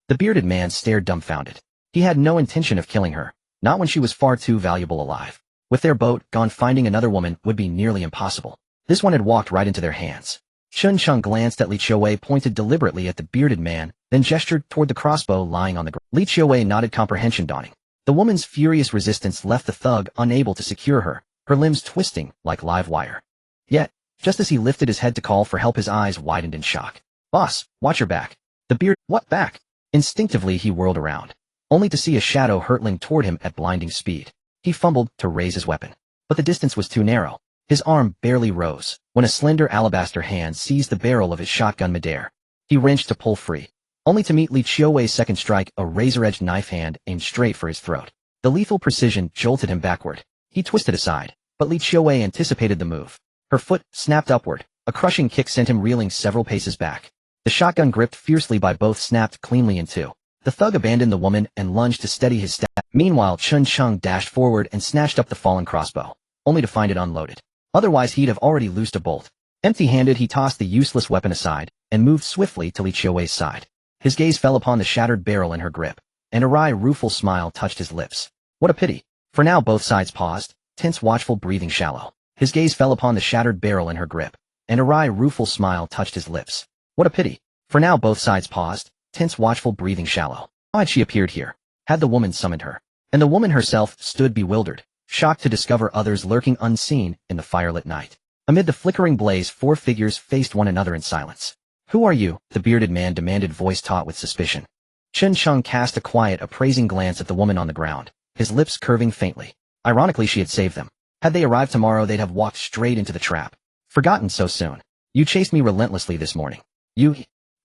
The bearded man stared dumbfounded. He had no intention of killing her, not when she was far too valuable alive. With their boat gone, finding another woman would be nearly impossible. This one had walked right into their hands. Chen Cheng glanced at Li Qiuwei, pointed deliberately at the bearded man, then gestured toward the crossbow lying on the ground. Li Qiuwei nodded, comprehension dawning. The woman's furious resistance left the thug unable to secure her, her limbs twisting like live wire. Yet, just as he lifted his head to call for help, his eyes widened in shock. Boss, watch your back. The beard— What back? Instinctively he whirled around, only to see a shadow hurtling toward him at blinding speed. He fumbled to raise his weapon, but the distance was too narrow. His arm barely rose when a slender alabaster hand seized the barrel of his shotgun midair. He wrenched to pull free, only to meet Li Qiuwei's second strike, a razor-edged knife hand aimed straight for his throat. The lethal precision jolted him backward. He twisted aside, but Li Qiuwei anticipated the move. Her foot snapped upward. A crushing kick sent him reeling several paces back. The shotgun, gripped fiercely by both, snapped cleanly in two. The thug abandoned the woman and lunged to steady his stab. Meanwhile, Chen Cheng dashed forward and snatched up the fallen crossbow, only to find it unloaded. Otherwise he'd have already loosed a bolt. Empty-handed, he tossed the useless weapon aside and moved swiftly to Li Qiuwei's side. His gaze fell upon the shattered barrel in her grip, and a wry, rueful smile touched his lips. What a pity. For now both sides paused, tense, watchful, breathing shallow. His gaze fell upon the shattered barrel in her grip, and a wry, rueful smile touched his lips. What a pity. For now both sides paused, tense, watchful, breathing shallow. How had she appeared here? Had the woman summoned her? And the woman herself stood bewildered, shocked to discover others lurking unseen in the firelit night. Amid the flickering blaze, four figures faced one another in silence. Who are you? The bearded man demanded, voice taut with suspicion. Chen Cheng cast a quiet, appraising glance at the woman on the ground, his lips curving faintly. Ironically, she had saved them. Had they arrived tomorrow, they'd have walked straight into the trap. Forgotten so soon. You chased me relentlessly this morning. You—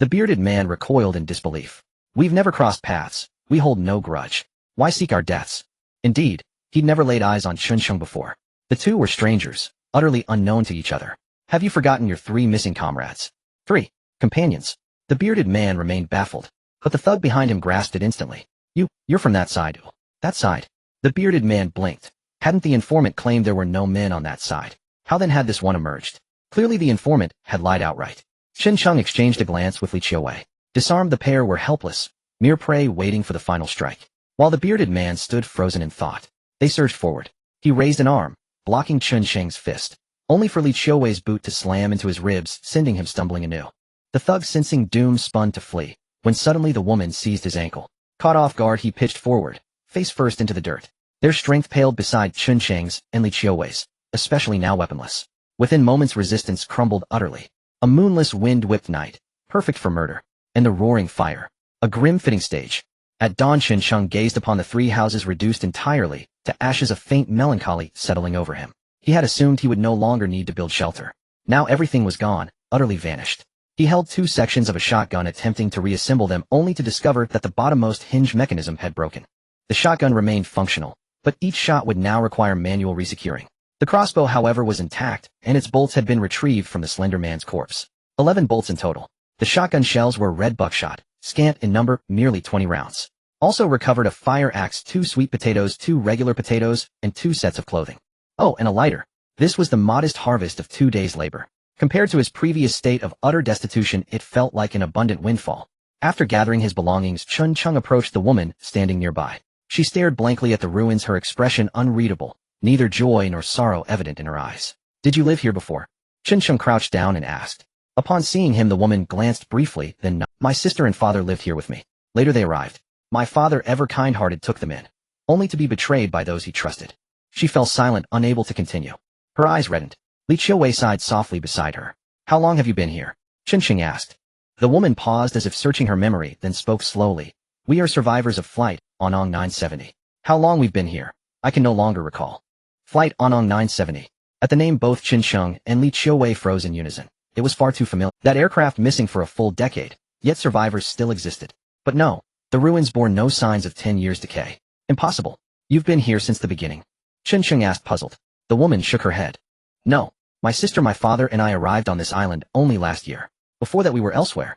The bearded man recoiled in disbelief. We've never crossed paths. We hold no grudge. Why seek our deaths? Indeed, he'd never laid eyes on Chen Cheng before. The two were strangers, utterly unknown to each other. Have you forgotten your three missing comrades? 3 companions. The bearded man remained baffled, but the thug behind him grasped it instantly. You're from that side. That side. The bearded man blinked. Hadn't the informant claimed there were no men on that side? How then had this one emerged? Clearly the informant had lied outright. Chen Cheng exchanged a glance with Li Qiuwei. Disarmed, the pair were helpless, mere prey waiting for the final strike. While the bearded man stood frozen in thought, they surged forward. He raised an arm, blocking Chen Cheng's fist, only for Li Qiuwei's boot to slam into his ribs, sending him stumbling anew. The thug, sensing doom, spun to flee, when suddenly the woman seized his ankle. Caught off guard, he pitched forward, face first into the dirt. Their strength paled beside Chen Cheng's and Li Qiuwei's, especially now weaponless. Within moments, resistance crumbled utterly. A moonless, wind-whipped night, perfect for murder, and the roaring fire, a grim fitting stage. At dawn, Chen Cheng gazed upon the three houses reduced entirely to ashes, a faint melancholy settling over him. He had assumed he would no longer need to build shelter. Now everything was gone, utterly vanished. He held 2 sections of a shotgun, attempting to reassemble them, only to discover that the bottommost hinge mechanism had broken. The shotgun remained functional, but each shot would now require manual resecuring. The crossbow, however, was intact, and its bolts had been retrieved from the slender man's corpse. 11 bolts in total. The shotgun shells were red buckshot, scant in number, merely 20 rounds. Also recovered a fire axe, 2 sweet potatoes, 2 regular potatoes, and 2 sets of clothing. Oh, and a lighter. This was the modest harvest of 2 days' labor. Compared to his previous state of utter destitution, it felt like an abundant windfall. After gathering his belongings, Chun Chung approached the woman standing nearby. She stared blankly at the ruins, her expression unreadable, neither joy nor sorrow evident in her eyes. Did you live here before? Chun Chung crouched down and asked. Upon seeing him, the woman glanced briefly, then nodded. My sister and father lived here with me. Later they arrived. My father, ever kind-hearted, took them in, only to be betrayed by those he trusted. She fell silent, unable to continue. Her eyes reddened. Li Chiuwei sighed softly beside her. How long have you been here? Chun Chung asked. The woman paused as if searching her memory, then spoke slowly. We are survivors of Flight, Onong 970. How long we've been here, I can no longer recall. Flight Onong 970. At the name, both Chun Chung and Li Chiuwei froze in unison. It was far too familiar. That aircraft missing for a full decade, yet survivors still existed. But no, the ruins bore no signs of 10 years decay. Impossible. You've been here since the beginning? Chun Chung asked, puzzled. The woman shook her head. No, my sister, my father, and I arrived on this island only last year. Before that we were elsewhere.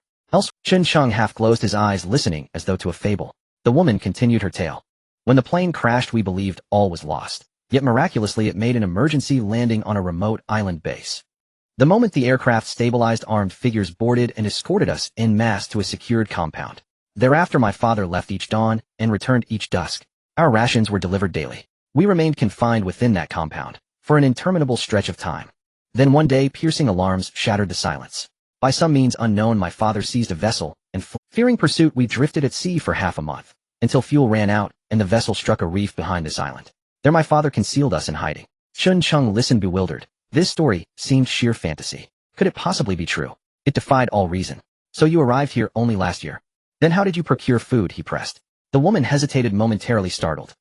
Chun Chung half closed his eyes, listening as though to a fable. The woman continued her tale. When the plane crashed, we believed all was lost. Yet miraculously it made an emergency landing on a remote island base. The moment the aircraft stabilized, armed figures boarded and escorted us en masse to a secured compound. Thereafter my father left each dawn and returned each dusk. Our rations were delivered daily. We remained confined within that compound for an interminable stretch of time. Then one day, piercing alarms shattered the silence. By some means unknown, my father seized a vessel and fearing pursuit, we drifted at sea for half a month, until fuel ran out and the vessel struck a reef behind this island. There my father concealed us in hiding. Chun Chung listened, bewildered. This story seemed sheer fantasy. Could it possibly be true? It defied all reason. So you arrived here only last year? Then how did you procure food? He pressed. The woman hesitated, momentarily startled.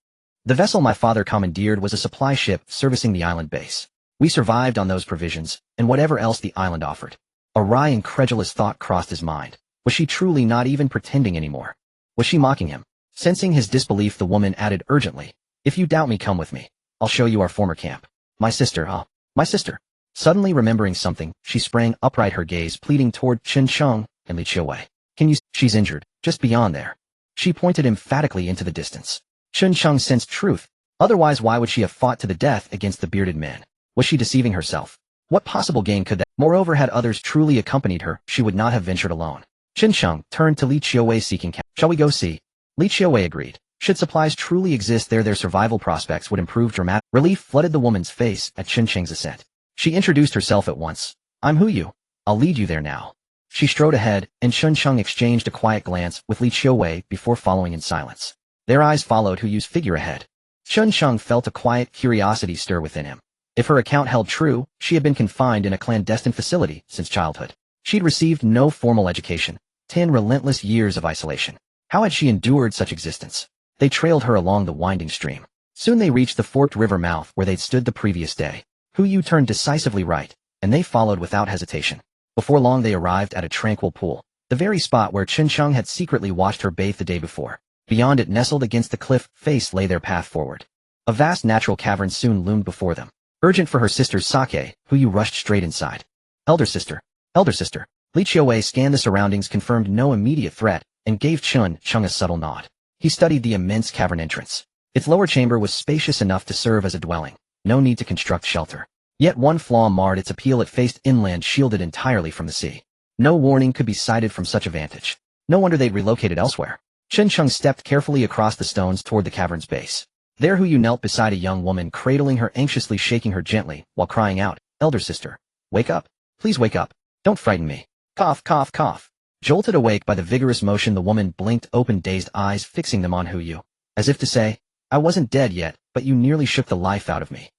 The vessel my father commandeered was a supply ship servicing the island base. We survived on those provisions, and whatever else the island offered. A wry, incredulous thought crossed his mind. Was she truly not even pretending anymore? Was she mocking him? Sensing his disbelief, the woman added urgently, if you doubt me, come with me. I'll show you our former camp. My sister, my sister. Suddenly remembering something, she sprang upright, her gaze pleading toward Chun Chung and Li Chiuwei. Can you? She's injured, just beyond there. She pointed emphatically into the distance. Chun Chung sensed truth. Otherwise, why would she have fought to the death against the bearded men? Was she deceiving herself? What possible gain could that? Moreover, had others truly accompanied her, she would not have ventured alone. Chun Chung turned to Li Chiuwei, seeking counsel. Shall we go see? Li Chiuwei agreed. Should supplies truly exist there, their survival prospects would improve dramatically. Relief flooded the woman's face at Chun Chung's assent. She introduced herself at once. I'm Hu. I'll lead you there now. She strode ahead, and Chun Chung exchanged a quiet glance with Li Chiuwei before following in silence. Their eyes followed Hu's figure ahead. Chun Chung felt a quiet curiosity stir within him. If her account held true, she had been confined in a clandestine facility since childhood. She'd received no formal education, 10 relentless years of isolation. How had she endured such existence? They trailed her along the winding stream. Soon they reached the forked river mouth where they'd stood the previous day. Hu turned decisively right, and they followed without hesitation. Before long they arrived at a tranquil pool, the very spot where Chun Chung had secretly watched her bathe the day before. Beyond it, nestled against the cliff face, lay their path forward. A vast natural cavern soon loomed before them. Urgent for her sister's sake, Hu rushed straight inside. Elder sister. Elder sister. Li Chiuwei scanned the surroundings, confirmed no immediate threat, and gave Chun Chung a subtle nod. He studied the immense cavern entrance. Its lower chamber was spacious enough to serve as a dwelling. No need to construct shelter. Yet one flaw marred its appeal: it faced inland, shielded entirely from the sea. No warning could be cited from such a vantage. No wonder they'd relocated elsewhere. Chun Chung stepped carefully across the stones toward the cavern's base. There Hu knelt beside a young woman, cradling her anxiously, shaking her gently, while crying out, Elder sister, wake up. Please wake up. Don't frighten me. Cough, cough, cough. Jolted awake by the vigorous motion, the woman blinked open, dazed eyes fixing them on Hu, as if to say, I wasn't dead yet, but you nearly shook the life out of me.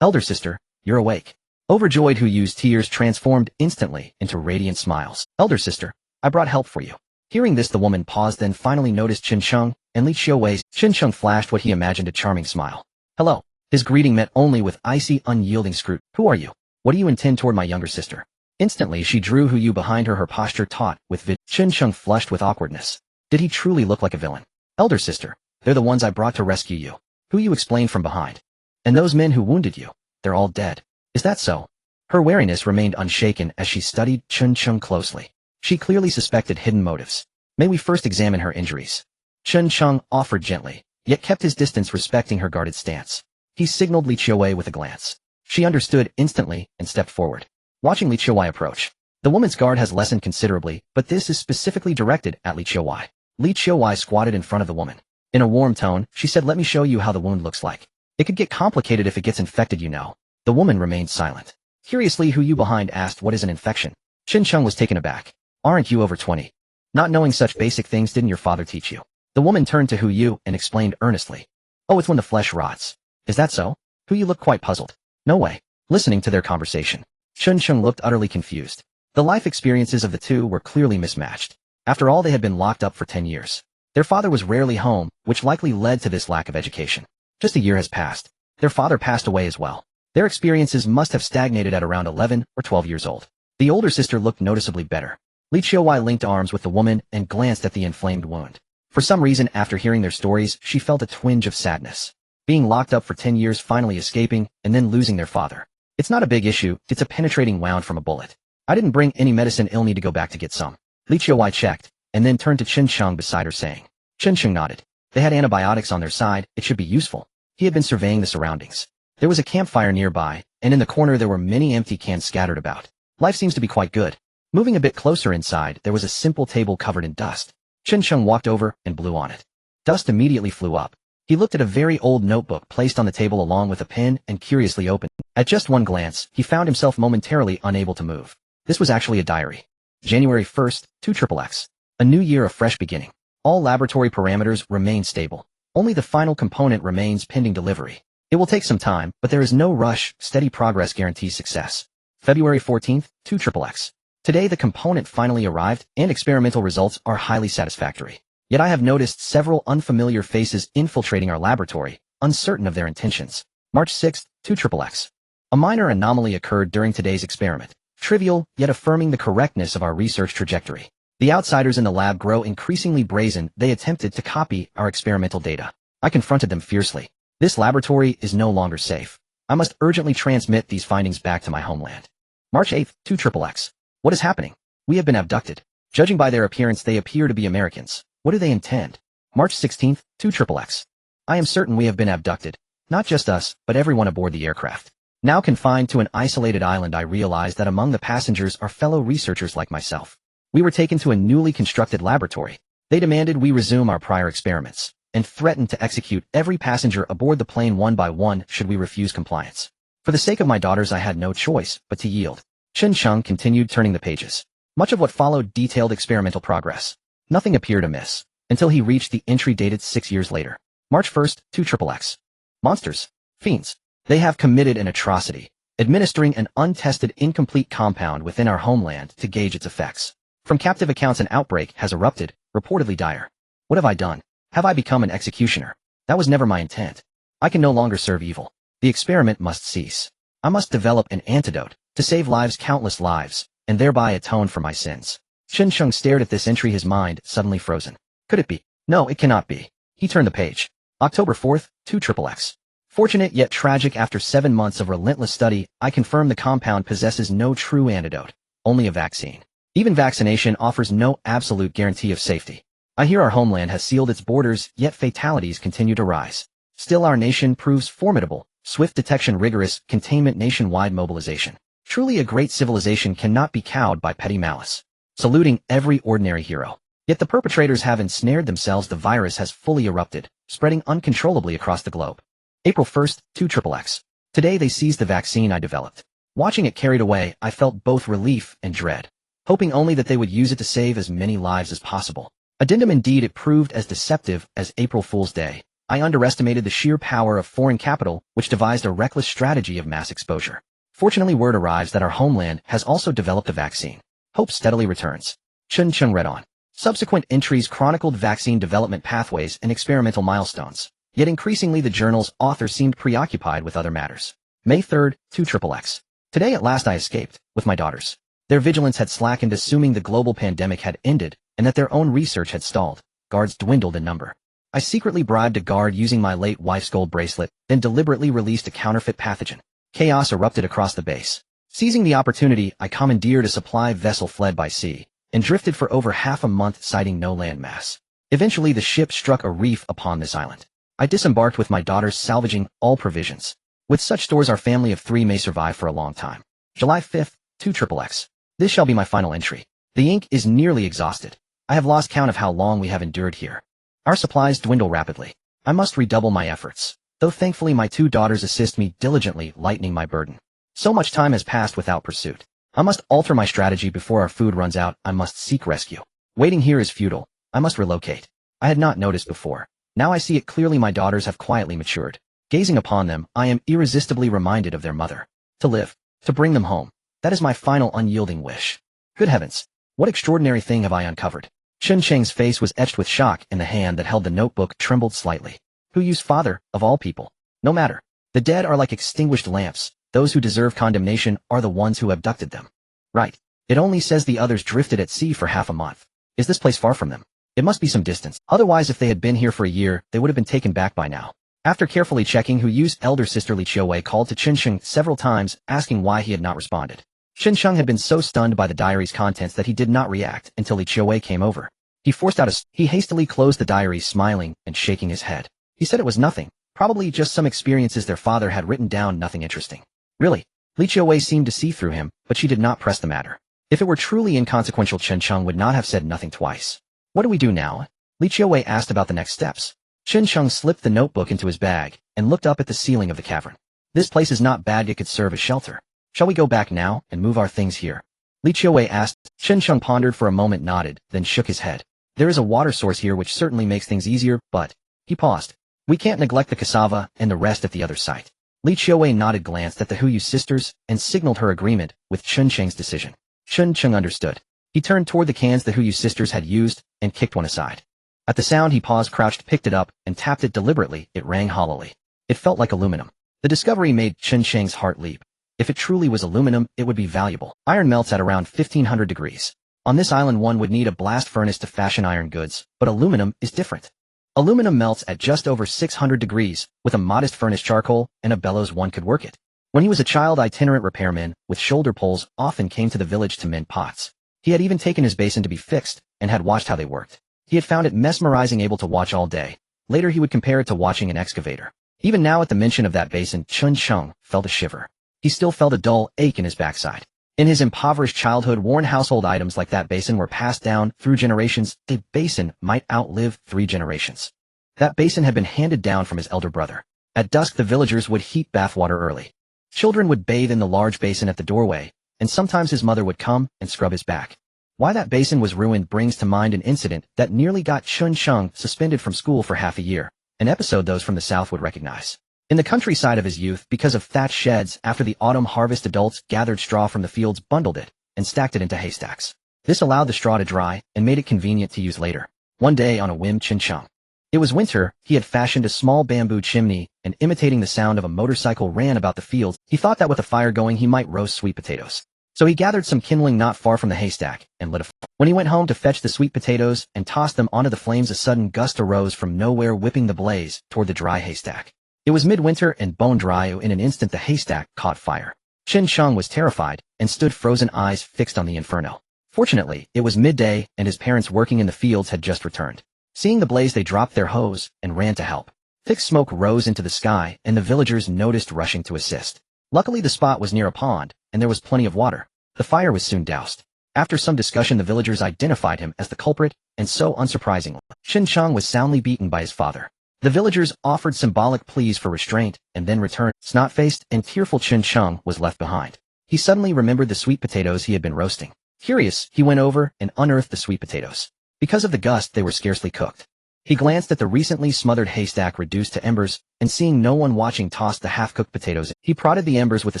Elder sister, you're awake. Overjoyed, Hu's tears transformed instantly into radiant smiles. Elder sister, I brought help for you. Hearing this, the woman paused, then finally noticed Chun Chung and Li Chiuwei. Chun Chung flashed what he imagined a charming smile. Hello. His greeting met only with icy, unyielding scrutiny. Who are you? What do you intend toward my younger sister? Instantly she drew Hu behind her posture taut with Chun Chung flushed with awkwardness. Did he truly look like a villain? Elder sister, they're the ones I brought to rescue you. Hu explained from behind. And those men who wounded you, they're all dead. Is that so? Her wariness remained unshaken as she studied Chun Chung closely. She clearly suspected hidden motives. May we first examine her injuries? Chen Cheng offered gently, yet kept his distance respecting her guarded stance. He signaled Li Qiuwei with a glance. She understood instantly and stepped forward. Watching Li Qiuwei approach. The woman's guard has lessened considerably, but this is specifically directed at Li Qiuwei. Li Qiuwei squatted in front of the woman. In a warm tone, she said, "Let me show you how the wound looks like. It could get complicated if it gets infected, you know." The woman remained silent. Curiously, Hu Yu behind asked, "What is an infection?" Chen Cheng was taken aback. "Aren't you over 20? Not knowing such basic things, didn't your father teach you?" The woman turned to Hu Yu and explained earnestly. "Oh, it's when the flesh rots. Is that so?" Hu Yu looked quite puzzled. "No way." Listening to their conversation, Chen Cheng looked utterly confused. The life experiences of the two were clearly mismatched. After all, they had been locked up for 10 years. Their father was rarely home, which likely led to this lack of education. Just a year has passed. Their father passed away as well. Their experiences must have stagnated at around 11 or 12 years old. The older sister looked noticeably better. Li Qiuwei linked arms with the woman and glanced at the inflamed wound. For some reason, after hearing their stories, she felt a twinge of sadness. Being locked up for 10 years, finally escaping, and then losing their father. It's not a big issue, it's a penetrating wound from a bullet. I didn't bring any medicine, I'll need to go back to get some. Li Qiuwei checked, and then turned to Chen Cheng beside her saying. Chen Cheng nodded. They had antibiotics on their side, it should be useful. He had been surveying the surroundings. There was a campfire nearby, and in the corner there were many empty cans scattered about. Life seems to be quite good. Moving a bit closer inside, there was a simple table covered in dust. Chen Cheng walked over and blew on it. Dust immediately flew up. He looked at a very old notebook placed on the table along with a pen and curiously opened. At just one glance, he found himself momentarily unable to move. This was actually a diary. January 1st, 2XXX. A new year, a fresh beginning. All laboratory parameters remain stable. Only the final component remains pending delivery. It will take some time, but there is no rush. Steady progress guarantees success. February 14th, 2XXX. Today the component finally arrived, and experimental results are highly satisfactory. Yet I have noticed several unfamiliar faces infiltrating our laboratory, uncertain of their intentions. March 6th, 2XXX. A minor anomaly occurred during today's experiment. Trivial, yet affirming the correctness of our research trajectory. The outsiders in the lab grow increasingly brazen. They attempted to copy our experimental data. I confronted them fiercely. This laboratory is no longer safe. I must urgently transmit these findings back to my homeland. March 8th, 2XXX. What is happening? We have been abducted. Judging by their appearance, they appear to be Americans. What do they intend? March 16th, 2XXX. I am certain we have been abducted. Not just us, but everyone aboard the aircraft. Now confined to an isolated island, I realize that among the passengers are fellow researchers like myself. We were taken to a newly constructed laboratory. They demanded we resume our prior experiments, and threatened to execute every passenger aboard the plane one by one should we refuse compliance. For the sake of my daughters, I had no choice but to yield. Chen Cheng continued turning the pages. Much of what followed detailed experimental progress. Nothing appeared amiss, until he reached the entry dated 6 years later. March 1st, 2XXX. Monsters. Fiends. They have committed an atrocity, administering an untested incomplete compound within our homeland to gauge its effects. From captive accounts, an outbreak has erupted, reportedly dire. What have I done? Have I become an executioner? That was never my intent. I can no longer serve evil. The experiment must cease. I must develop an antidote to save lives, countless lives, and thereby atone for my sins. Chen Cheng stared at this entry, his mind suddenly frozen. Could it be? No, it cannot be. He turned the page. October 4th, 2XXX. Fortunate yet tragic, after 7 months of relentless study, I confirm the compound possesses no true antidote, only a vaccine. Even vaccination offers no absolute guarantee of safety. I hear our homeland has sealed its borders, yet fatalities continue to rise. Still our nation proves formidable, swift detection, rigorous containment, nationwide mobilization. Truly a great civilization cannot be cowed by petty malice. Saluting every ordinary hero. Yet the perpetrators have ensnared themselves. The virus has fully erupted, spreading uncontrollably across the globe. April 1st, 2XXX. Today they seized the vaccine I developed. Watching it carried away, I felt both relief and dread, hoping only that they would use it to save as many lives as possible. Addendum: indeed, it proved as deceptive as April Fool's Day. I underestimated the sheer power of foreign capital, which devised a reckless strategy of mass exposure. Fortunately, word arrives that our homeland has also developed a vaccine. Hope steadily returns. Chen Cheng read on. Subsequent entries chronicled vaccine development pathways and experimental milestones. Yet increasingly the journal's author seemed preoccupied with other matters. May 3rd, 2XXX. Today at last I escaped, with my daughters. Their vigilance had slackened, assuming the global pandemic had ended, and that their own research had stalled. Guards dwindled in number. I secretly bribed a guard using my late wife's gold bracelet, then deliberately released a counterfeit pathogen. Chaos erupted across the base. Seizing the opportunity, I commandeered a supply vessel, fled by sea, and drifted for over half a month, sighting no landmass. Eventually the ship struck a reef upon this island. I disembarked with my daughters, salvaging all provisions. With such stores our family of 3 may survive for a long time. July 5th, 2XXX. This shall be my final entry. The ink is nearly exhausted. I have lost count of how long we have endured here. Our supplies dwindle rapidly. I must redouble my efforts, though thankfully my 2 daughters assist me diligently, lightening my burden. So much time has passed without pursuit. I must alter my strategy before our food runs out. I must seek rescue. Waiting here is futile. I must relocate. I had not noticed before. Now I see it clearly. My daughters have quietly matured. Gazing upon them, I am irresistibly reminded of their mother. To live. To bring them home. That is my final unyielding wish. Good heavens. What extraordinary thing have I uncovered? Chen Cheng's face was etched with shock, and the hand that held the notebook trembled slightly. Who used father, of all people? No matter. The dead are like extinguished lamps. Those who deserve condemnation are the ones who abducted them. Right. It only says the others drifted at sea for half a month. Is this place far from them? It must be some distance. Otherwise, if they had been here for a year, they would have been taken back by now. After carefully checking who used, elder sister Li Qiuwei called to Chen Sheng several times, asking why he had not responded. Chen Sheng had been so stunned by the diary's contents that he did not react until Li Qiuwei came over. He forced out he hastily closed the diary, smiling and shaking his head. He said it was nothing, probably just some experiences their father had written down, nothing interesting. Really? Li Qiuwei seemed to see through him, but she did not press the matter. If it were truly inconsequential, Chen Sheng would not have said nothing twice. What do we do now? Li Qiuwei asked about the next steps. Chen Sheng slipped the notebook into his bag and looked up at the ceiling of the cavern. This place is not bad, it could serve as shelter. Shall we go back now and move our things here? Li Qiuwei asked. Chen Sheng pondered for a moment, nodded, then shook his head. There is a water source here which certainly makes things easier, but... He paused. We can't neglect the cassava and the rest at the other site. Li Qiuwei nodded, glanced at the Huyu sisters, and signaled her agreement with Chen Cheng's decision. Chen Cheng understood. He turned toward the cans the Huyu sisters had used, and kicked one aside. At the sound he paused, crouched, picked it up, and tapped it deliberately. It rang hollowly. It felt like aluminum. The discovery made Chen Cheng's heart leap. If it truly was aluminum, it would be valuable. Iron melts at around 1500 degrees. On this island one would need a blast furnace to fashion iron goods, but aluminum is different. Aluminum melts at just over 600 degrees. With a modest furnace, charcoal, and a bellows, one could work it. When he was a child, itinerant repairmen with shoulder poles often came to the village to mend pots. He had even taken his basin to be fixed, and had watched how they worked. He had found it mesmerizing, able to watch all day. Later he would compare it to watching an excavator. Even now at the mention of that basin, Chen Sheng felt a shiver. He still felt a dull ache in his backside. In his impoverished childhood, worn household items like that basin were passed down through generations. A basin might outlive 3 generations. That basin had been handed down from his elder brother. At dusk the villagers would heat bathwater early. Children would bathe in the large basin at the doorway, and sometimes his mother would come and scrub his back. Why that basin was ruined brings to mind an incident that nearly got Chen Sheng suspended from school for half a year, an episode those from the south would recognize. In the countryside of his youth, because of thatched sheds, after the autumn harvest adults gathered straw from the fields, bundled it, and stacked it into haystacks. This allowed the straw to dry, and made it convenient to use later. One day on a whim, Chen Sheng. It was winter, he had fashioned a small bamboo chimney, and imitating the sound of a motorcycle ran about the fields. He thought that with a fire going he might roast sweet potatoes. So he gathered some kindling not far from the haystack, and lit a fire. When he went home to fetch the sweet potatoes and tossed them onto the flames, a sudden gust arose from nowhere, whipping the blaze toward the dry haystack. It was midwinter and bone dry. In an instant the haystack caught fire. Chen Sheng was terrified, and stood frozen, eyes fixed on the inferno. Fortunately, it was midday, and his parents working in the fields had just returned. Seeing the blaze they dropped their hoes, and ran to help. Thick smoke rose into the sky, and the villagers noticed, rushing to assist. Luckily the spot was near a pond, and there was plenty of water. The fire was soon doused. After some discussion the villagers identified him as the culprit, and so unsurprisingly, Chen Sheng was soundly beaten by his father. The villagers offered symbolic pleas for restraint, and then returned. Snot-faced and tearful, Chen Sheng was left behind. He suddenly remembered the sweet potatoes he had been roasting. Curious, he went over and unearthed the sweet potatoes. Because of the gust they were scarcely cooked. He glanced at the recently smothered haystack reduced to embers, and seeing no one watching tossed the half-cooked potatoes. He prodded the embers with a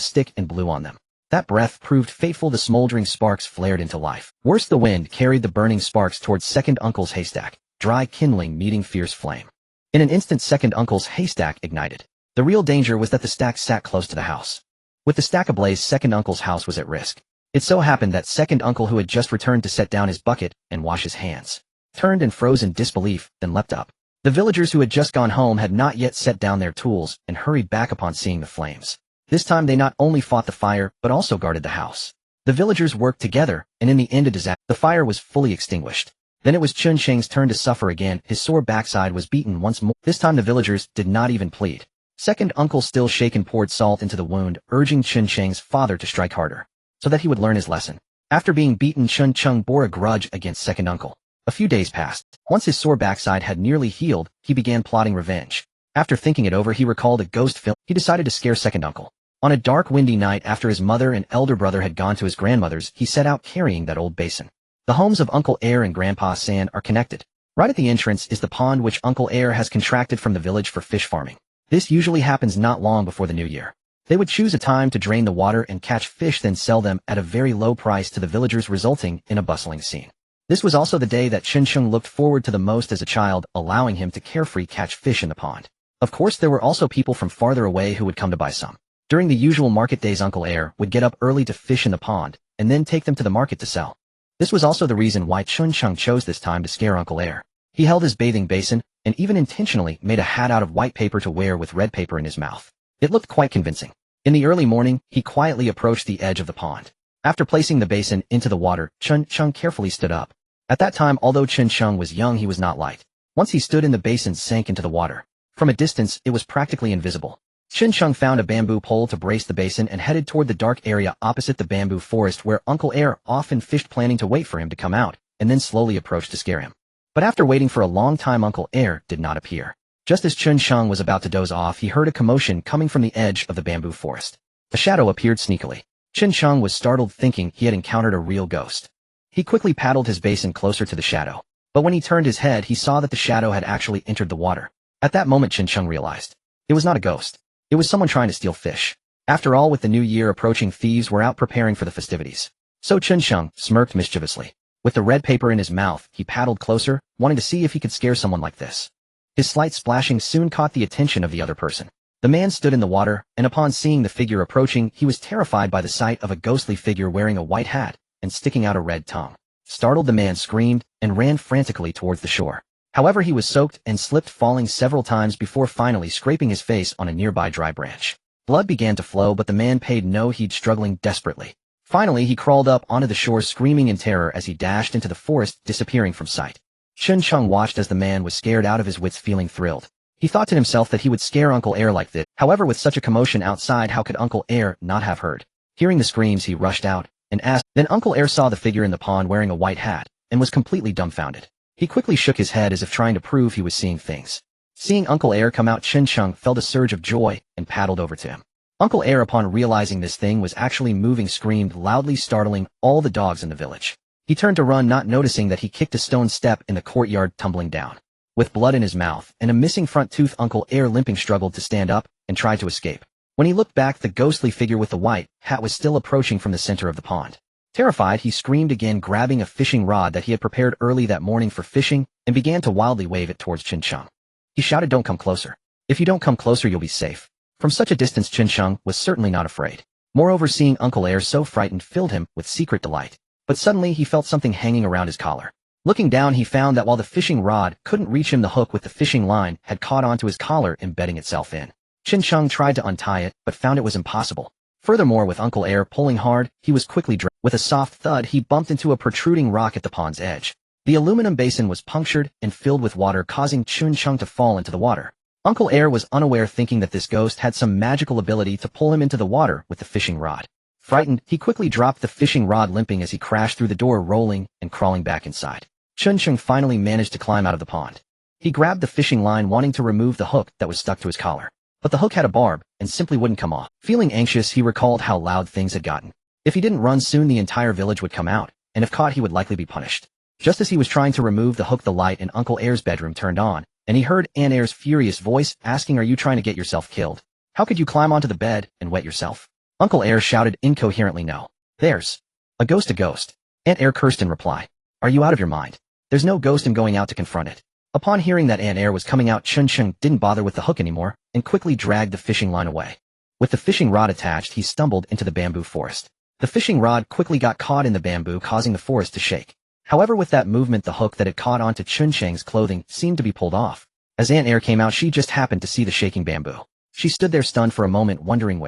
stick and blew on them. That breath proved fateful. The smoldering sparks flared into life. Worse, the wind carried the burning sparks towards Second Uncle's haystack, dry kindling meeting fierce flame. In an instant Second Uncle's haystack ignited. The real danger was that the stack sat close to the house. With the stack ablaze, Second Uncle's house was at risk. It so happened that Second Uncle, who had just returned to set down his bucket and wash his hands, turned and froze in disbelief, then leapt up. The villagers who had just gone home had not yet set down their tools, and hurried back upon seeing the flames. This time they not only fought the fire, but also guarded the house. The villagers worked together, and in the end a disaster. The fire was fully extinguished. Then it was Chun Sheng's turn to suffer again. His sore backside was beaten once more. This time the villagers did not even plead. Second uncle, still shaken, poured salt into the wound, urging Chun Sheng's father to strike harder, so that he would learn his lesson. After being beaten, Chun Sheng bore a grudge against second uncle. A few days passed. Once his sore backside had nearly healed, he began plotting revenge. After thinking it over, he recalled a ghost film. He decided to scare second uncle. On a dark, windy night, after his mother and elder brother had gone to his grandmother's, he set out carrying that old basin. The homes of Uncle Air and Grandpa San are connected. Right at the entrance is the pond which Uncle Air has contracted from the village for fish farming. This usually happens not long before the new year. They would choose a time to drain the water and catch fish, then sell them at a very low price to the villagers, resulting in a bustling scene. This was also the day that Chun Sheng looked forward to the most as a child, allowing him to carefree catch fish in the pond. Of course, there were also people from farther away who would come to buy some. During the usual market days, Uncle Air would get up early to fish in the pond, and then take them to the market to sell. This was also the reason why Chun Sheng chose this time to scare Uncle Air. He held his bathing basin, and even intentionally made a hat out of white paper to wear with red paper in his mouth. It looked quite convincing. In the early morning, he quietly approached the edge of the pond. After placing the basin into the water, Chun Sheng carefully stood up. At that time, although Chun Sheng was young, he was not light. Once he stood in, the basin sank into the water. From a distance, it was practically invisible. Chun Sheng found a bamboo pole to brace the basin and headed toward the dark area opposite the bamboo forest where Uncle Air often fished, planning to wait for him to come out, and then slowly approach to scare him. But after waiting for a long time, Uncle Air did not appear. Just as Chun Sheng was about to doze off, he heard a commotion coming from the edge of the bamboo forest. A shadow appeared sneakily. Chun Sheng was startled, thinking he had encountered a real ghost. He quickly paddled his basin closer to the shadow. But when he turned his head, he saw that the shadow had actually entered the water. At that moment, Chun Sheng realized it was not a ghost. It was someone trying to steal fish. After all, with the new year approaching, thieves were out preparing for the festivities. So Chun Sheng smirked mischievously. With the red paper in his mouth, he paddled closer, wanting to see if he could scare someone like this. His slight splashing soon caught the attention of the other person. The man stood in the water, and upon seeing the figure approaching, he was terrified by the sight of a ghostly figure wearing a white hat and sticking out a red tongue. Startled, the man screamed and ran frantically towards the shore. However, he was soaked and slipped, falling several times before finally scraping his face on a nearby dry branch. Blood began to flow, but the man paid no heed, struggling desperately. Finally, he crawled up onto the shore, screaming in terror as he dashed into the forest, disappearing from sight. Chun Sheng watched as the man was scared out of his wits, feeling thrilled. He thought to himself that he would scare Uncle Air like this. However, with such a commotion outside, how could Uncle Air not have heard? Hearing the screams, he rushed out and asked. Then Uncle Air saw the figure in the pond wearing a white hat and was completely dumbfounded. He quickly shook his head as if trying to prove he was seeing things. Seeing Uncle Air come out, Chun Sheng felt a surge of joy and paddled over to him. Uncle Air, upon realizing this thing was actually moving, screamed loudly, startling all the dogs in the village. He turned to run, not noticing that he kicked a stone step in the courtyard, tumbling down. With blood in his mouth and a missing front tooth, Uncle Air, limping, struggled to stand up and tried to escape. When he looked back, the ghostly figure with the white hat was still approaching from the center of the pond. Terrified, he screamed again, grabbing a fishing rod that he had prepared early that morning for fishing, and began to wildly wave it towards Chun Sheng. He shouted, "Don't come closer. If you don't come closer, you'll be safe." From such a distance, Chun Sheng was certainly not afraid. Moreover, seeing Uncle Air so frightened filled him with secret delight. But suddenly he felt something hanging around his collar. Looking down, he found that while the fishing rod couldn't reach him, the hook with the fishing line had caught onto his collar, embedding itself in. Chun Sheng tried to untie it, but found it was impossible. Furthermore, with Uncle Air pulling hard, he was quickly dragged. With a soft thud, he bumped into a protruding rock at the pond's edge. The aluminum basin was punctured and filled with water, causing Chun Sheng to fall into the water. Uncle Air was unaware, thinking that this ghost had some magical ability to pull him into the water with the fishing rod. Frightened, he quickly dropped the fishing rod, limping as he crashed through the door, rolling and crawling back inside. Chun Sheng finally managed to climb out of the pond. He grabbed the fishing line, wanting to remove the hook that was stuck to his collar. But the hook had a barb and simply wouldn't come off. Feeling anxious, he recalled how loud things had gotten. If he didn't run soon, the entire village would come out, and if caught, he would likely be punished. Just as he was trying to remove the hook, the light in Uncle Air's bedroom turned on, and he heard Aunt Air's furious voice asking, "Are you trying to get yourself killed? How could you climb onto the bed and wet yourself?" Uncle Air shouted incoherently, "No. There's a ghost, a ghost." Aunt Air cursed in reply. "Are you out of your mind? There's no ghost. I'm going out to confront it." Upon hearing that Aunt Air was coming out, Chun Sheng didn't bother with the hook anymore and quickly dragged the fishing line away. With the fishing rod attached, he stumbled into the bamboo forest. The fishing rod quickly got caught in the bamboo, causing the forest to shake. However, with that movement, the hook that had caught onto Chun Sheng's clothing seemed to be pulled off. As Aunt Air came out, she just happened to see the shaking bamboo. She stood there stunned for a moment, wondering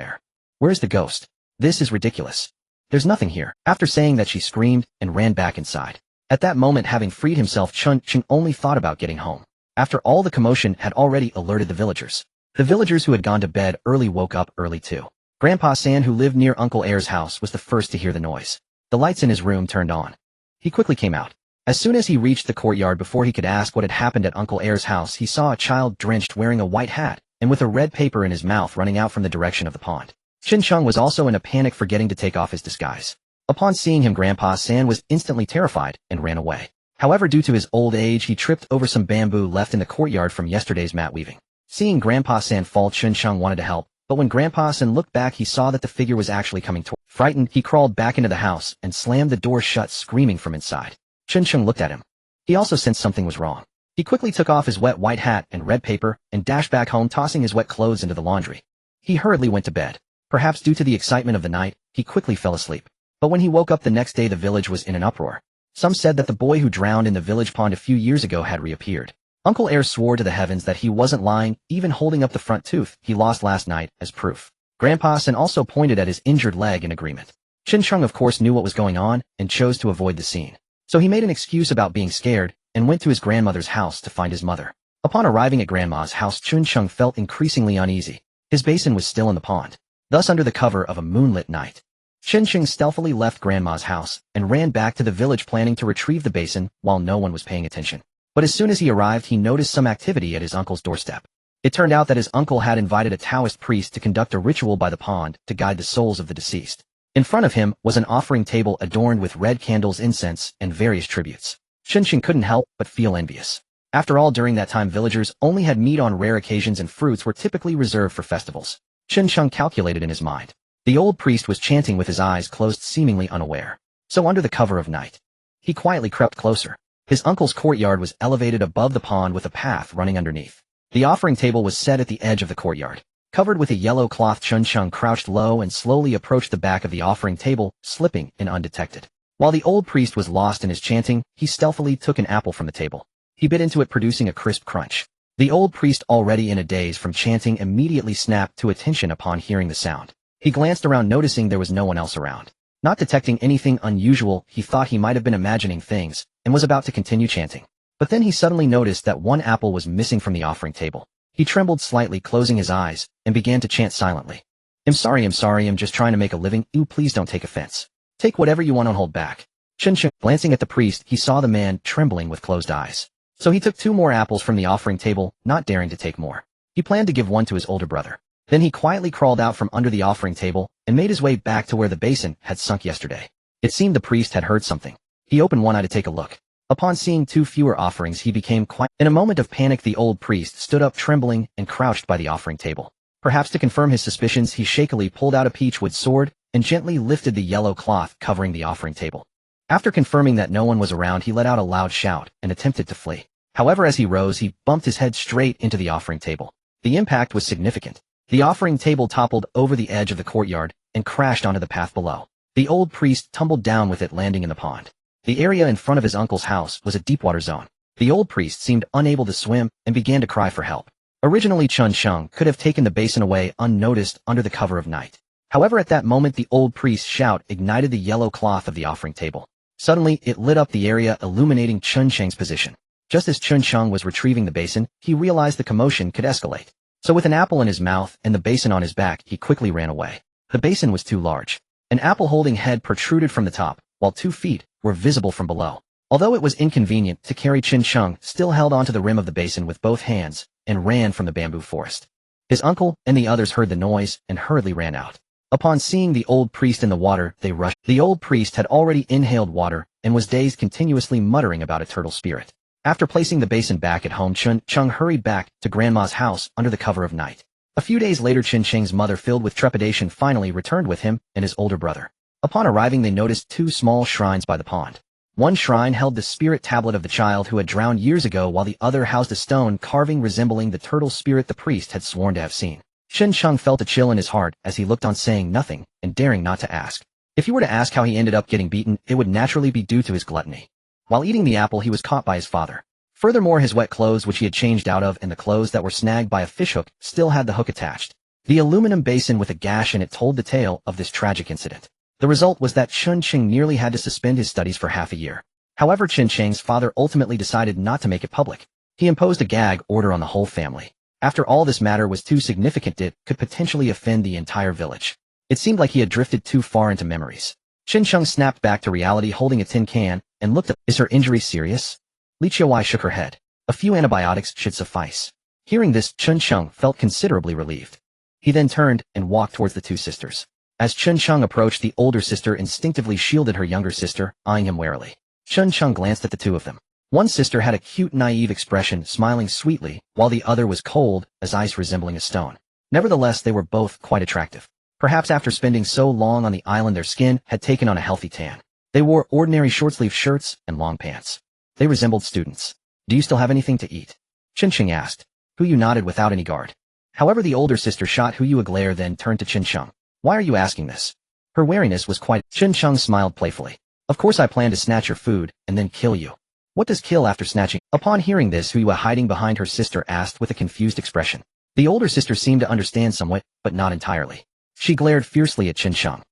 where's the ghost? This is ridiculous. There's nothing here. After saying that, she screamed and ran back inside. At that moment, having freed himself, Chun Cheng only thought about getting home. After all, the commotion had already alerted the villagers. The villagers who had gone to bed early woke up early too. Grandpa San, who lived near Uncle Air's house, was the first to hear the noise. The lights in his room turned on. He quickly came out. As soon as he reached the courtyard, before he could ask what had happened at Uncle Air's house, he saw a child drenched, wearing a white hat, and with a red paper in his mouth, running out from the direction of the pond. Chun Cheng was also in a panic, forgetting to take off his disguise. Upon seeing him, Grandpa San was instantly terrified and ran away. However, due to his old age, he tripped over some bamboo left in the courtyard from yesterday's mat weaving. Seeing Grandpa San fall, Chun Cheng wanted to help, but when Grandpa San looked back, he saw that the figure was actually coming toward. Frightened, he crawled back into the house and slammed the door shut, screaming from inside. Chun Cheng looked at him. He also sensed something was wrong. He quickly took off his wet white hat and red paper and dashed back home, tossing his wet clothes into the laundry. He hurriedly went to bed. Perhaps due to the excitement of the night, he quickly fell asleep. But when he woke up the next day, the village was in an uproar. Some said that the boy who drowned in the village pond a few years ago had reappeared. Uncle Air swore to the heavens that he wasn't lying, even holding up the front tooth he lost last night as proof. Grandpa San also pointed at his injured leg in agreement. Chun Cheng, of course, knew what was going on and chose to avoid the scene. So he made an excuse about being scared and went to his grandmother's house to find his mother. Upon arriving at Grandma's house, Chun Cheng felt increasingly uneasy. His basin was still in the pond. Thus, under the cover of a moonlit night, Chun Cheng stealthily left Grandma's house and ran back to the village, planning to retrieve the basin while no one was paying attention. But as soon as he arrived, he noticed some activity at his uncle's doorstep. It turned out that his uncle had invited a Taoist priest to conduct a ritual by the pond to guide the souls of the deceased. In front of him was an offering table adorned with red candles, incense, and various tributes. Chun Cheng couldn't help but feel envious. After all, during that time, villagers only had meat on rare occasions, and fruits were typically reserved for festivals. Chun Cheng calculated in his mind. The old priest was chanting with his eyes closed, seemingly unaware. So under the cover of night, he quietly crept closer. His uncle's courtyard was elevated above the pond with a path running underneath. The offering table was set at the edge of the courtyard. Covered with a yellow cloth, Chun Cheng crouched low and slowly approached the back of the offering table, slipping in undetected. While the old priest was lost in his chanting, he stealthily took an apple from the table. He bit into it, producing a crisp crunch. The old priest, already in a daze from chanting, immediately snapped to attention upon hearing the sound. He glanced around, noticing there was no one else around. Not detecting anything unusual, he thought he might have been imagining things, and was about to continue chanting. But then he suddenly noticed that one apple was missing from the offering table. He trembled slightly, closing his eyes, and began to chant silently. I'm sorry, I'm just trying to make a living. Ooh, please don't take offense. Take whatever you want, don't hold back. Chun Cheng, glancing at the priest, he saw the man trembling with closed eyes. So he took 2 more apples from the offering table, not daring to take more. He planned to give one to his older brother. Then he quietly crawled out from under the offering table and made his way back to where the basin had sunk yesterday. It seemed the priest had heard something. He opened one eye to take a look. Upon seeing 2 fewer offerings, he became quiet. In a moment of panic, the old priest stood up, trembling, and crouched by the offering table. Perhaps to confirm his suspicions, he shakily pulled out a peachwood sword and gently lifted the yellow cloth covering the offering table. After confirming that no one was around, he let out a loud shout and attempted to flee. However, as he rose, he bumped his head straight into the offering table. The impact was significant. The offering table toppled over the edge of the courtyard and crashed onto the path below. The old priest tumbled down with it, landing in the pond. The area in front of his uncle's house was a deep-water zone. The old priest seemed unable to swim and began to cry for help. Originally, Chun Cheng could have taken the basin away unnoticed under the cover of night. However, at that moment, the old priest's shout ignited the yellow cloth of the offering table. Suddenly, it lit up the area, illuminating Chun Cheng's position. Just as Chun Cheng was retrieving the basin, he realized the commotion could escalate. So with an apple in his mouth and the basin on his back, he quickly ran away. The basin was too large. An apple-holding head protruded from the top, while 2 feet were visible from below. Although it was inconvenient to carry, Chun Cheng still held onto the rim of the basin with both hands and ran from the bamboo forest. His uncle and the others heard the noise and hurriedly ran out. Upon seeing the old priest in the water, they rushed. The old priest had already inhaled water and was dazed, continuously muttering about a turtle spirit. After placing the basin back at home, Chun Cheng hurried back to Grandma's house under the cover of night. A few days later, Chun Cheng's mother, filled with trepidation, finally returned with him and his older brother. Upon arriving, they noticed 2 small shrines by the pond. One shrine held the spirit tablet of the child who had drowned years ago, while the other housed a stone carving resembling the turtle spirit the priest had sworn to have seen. Chun Cheng felt a chill in his heart as he looked on, saying nothing and daring not to ask. If he were to ask how he ended up getting beaten, it would naturally be due to his gluttony. While eating the apple, he was caught by his father. Furthermore, his wet clothes, which he had changed out of, and the clothes that were snagged by a fishhook, still had the hook attached. The aluminum basin with a gash in it told the tale of this tragic incident. The result was that Chun Cheng nearly had to suspend his studies for half a year. However, Chen Chang's father ultimately decided not to make it public. He imposed a gag order on the whole family. After all, this matter was too significant it could potentially offend the entire village. It seemed like he had drifted too far into memories. Chen Cheng snapped back to reality holding a tin can and looked up. Is her injury serious? Li Qiuwei shook her head. A few antibiotics should suffice. Hearing this, Chen Cheng felt considerably relieved. He then turned and walked towards the two sisters. As Chen Cheng approached, the older sister instinctively shielded her younger sister, eyeing him warily. Chen Cheng glanced at the two of them. One sister had a cute, naive expression, smiling sweetly, while the other was cold as ice, resembling a stone. Nevertheless, they were both quite attractive. Perhaps after spending so long on the island, their skin had taken on a healthy tan. They wore ordinary short-sleeve shirts and long pants. They resembled students. Do you still have anything to eat? Chen Cheng asked. Hu Yu nodded without any guard. However, the older sister shot Hu Yu a glare, then turned to Chen Cheng. Why are you asking this? Her wariness was quite— Chen Cheng smiled playfully. Of course I plan to snatch your food and then kill you. What does kill after snatching? Upon hearing this, Hu Yu, hiding behind her sister, asked with a confused expression. The older sister seemed to understand somewhat, but not entirely. She glared fiercely at Chen Cheng.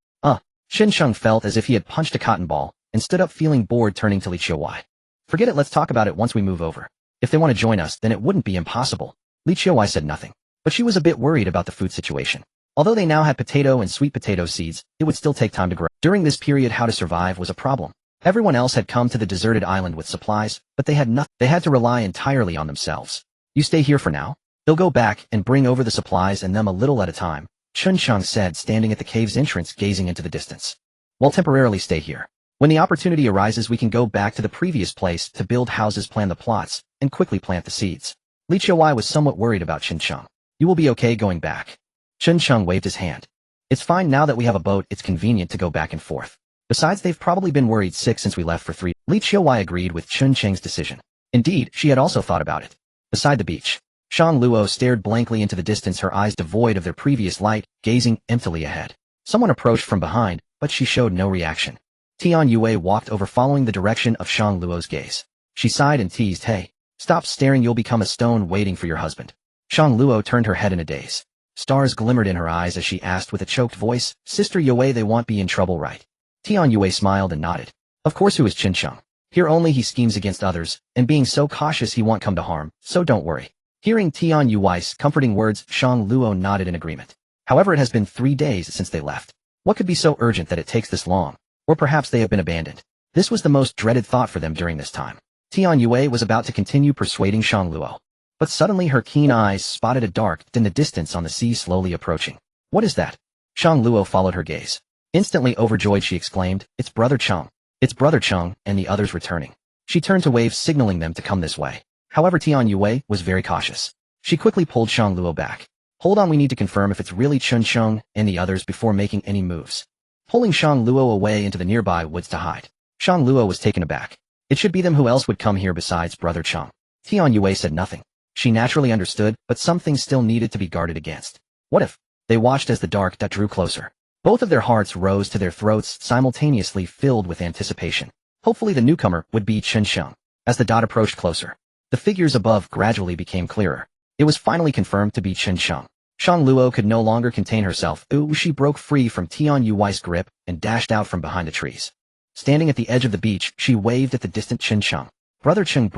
Chen Cheng felt as if he had punched a cotton ball, and stood up feeling bored, turning to Li Qiuwei. Forget it, let's talk about it once we move over. If they want to join us, then it wouldn't be impossible. Li Qiuwei said nothing, but she was a bit worried about the food situation. Although they now had potato and sweet potato seeds, it would still take time to grow. During this period, how to survive was a problem. Everyone else had come to the deserted island with supplies, but they had nothing. They had to rely entirely on themselves. You stay here for now. They'll go back and bring over the supplies and them a little at a time, Chen Cheng said, standing at the cave's entrance gazing into the distance. We'll temporarily stay here. When the opportunity arises, we can go back to the previous place to build houses, plan the plots, and quickly plant the seeds. Li Qiuwei was somewhat worried about Chen Cheng. You will be okay going back. Chen Cheng waved his hand. It's fine now that we have a boat, it's convenient to go back and forth. Besides, they've probably been worried sick since we left for 3. Li Qiuwei agreed with Chen Cheng's decision. Indeed, she had also thought about it. Beside the beach, Shang Luo stared blankly into the distance, her eyes devoid of their previous light, gazing emptily ahead. Someone approached from behind, but she showed no reaction. Tian Yue walked over, following the direction of Shang Luo's gaze. She sighed and teased, "Hey, stop staring, you'll become a stone waiting for your husband." Shang Luo turned her head in a daze. Stars glimmered in her eyes as she asked with a choked voice, "Sister Yue, they won't be in trouble, right?" Tian Yue smiled and nodded. Of course, who is Chen Cheng? Here only he schemes against others, and being so cautious he won't come to harm, so don't worry. Hearing Tian Yue's comforting words, Shang Luo nodded in agreement. However, it has been 3 days since they left. What could be so urgent that it takes this long? Or perhaps they have been abandoned. This was the most dreaded thought for them during this time. Tian Yue was about to continue persuading Shang Luo. But suddenly her keen eyes spotted a dark in the distance on the sea, slowly approaching. What is that? Shang Luo followed her gaze. Instantly overjoyed, she exclaimed, "It's Brother Cheng. It's Brother Cheng and the others returning." She turned to wave, signaling them to come this way. However, Tian Yue was very cautious. She quickly pulled Shang Luo back. "Hold on, we need to confirm if it's really Chen Cheng and the others before making any moves." Pulling Shang Luo away into the nearby woods to hide. Shang Luo was taken aback. It should be them. Who else would come here besides Brother Cheng? Tian Yue said nothing. She naturally understood, but some things still needed to be guarded against. What if? They watched as the dark dot drew closer. Both of their hearts rose to their throats, simultaneously filled with anticipation. Hopefully the newcomer would be Chen Cheng. As the dot approached closer, the figures above gradually became clearer. It was finally confirmed to be Chen Cheng. Shang Luo could no longer contain herself. She broke free from Tian Yue's grip and dashed out from behind the trees. Standing at the edge of the beach, she waved at the distant Chen Cheng. Brother Cheng,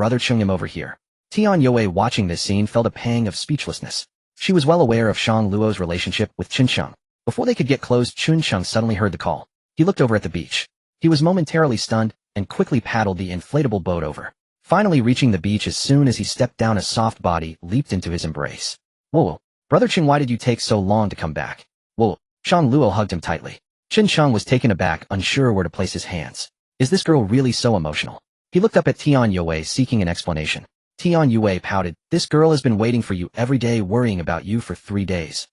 I'm over here." Tian Yue, watching this scene, felt a pang of speechlessness. She was well aware of Shang Luo's relationship with Chen Cheng. Before they could get close, Chen Cheng suddenly heard the call. He looked over at the beach. He was momentarily stunned and quickly paddled the inflatable boat over. Finally reaching the beach, as soon as he stepped down, a soft body leaped into his embrace. "Whoa, Brother Cheng, why did you take so long to come back?" "Whoa." Shang Luo hugged him tightly. Chen Cheng was taken aback, unsure where to place his hands. Is this girl really so emotional? He looked up at Tian Yue, seeking an explanation. Tian Yue pouted. "This girl has been waiting for you every day, worrying about you for 3 days.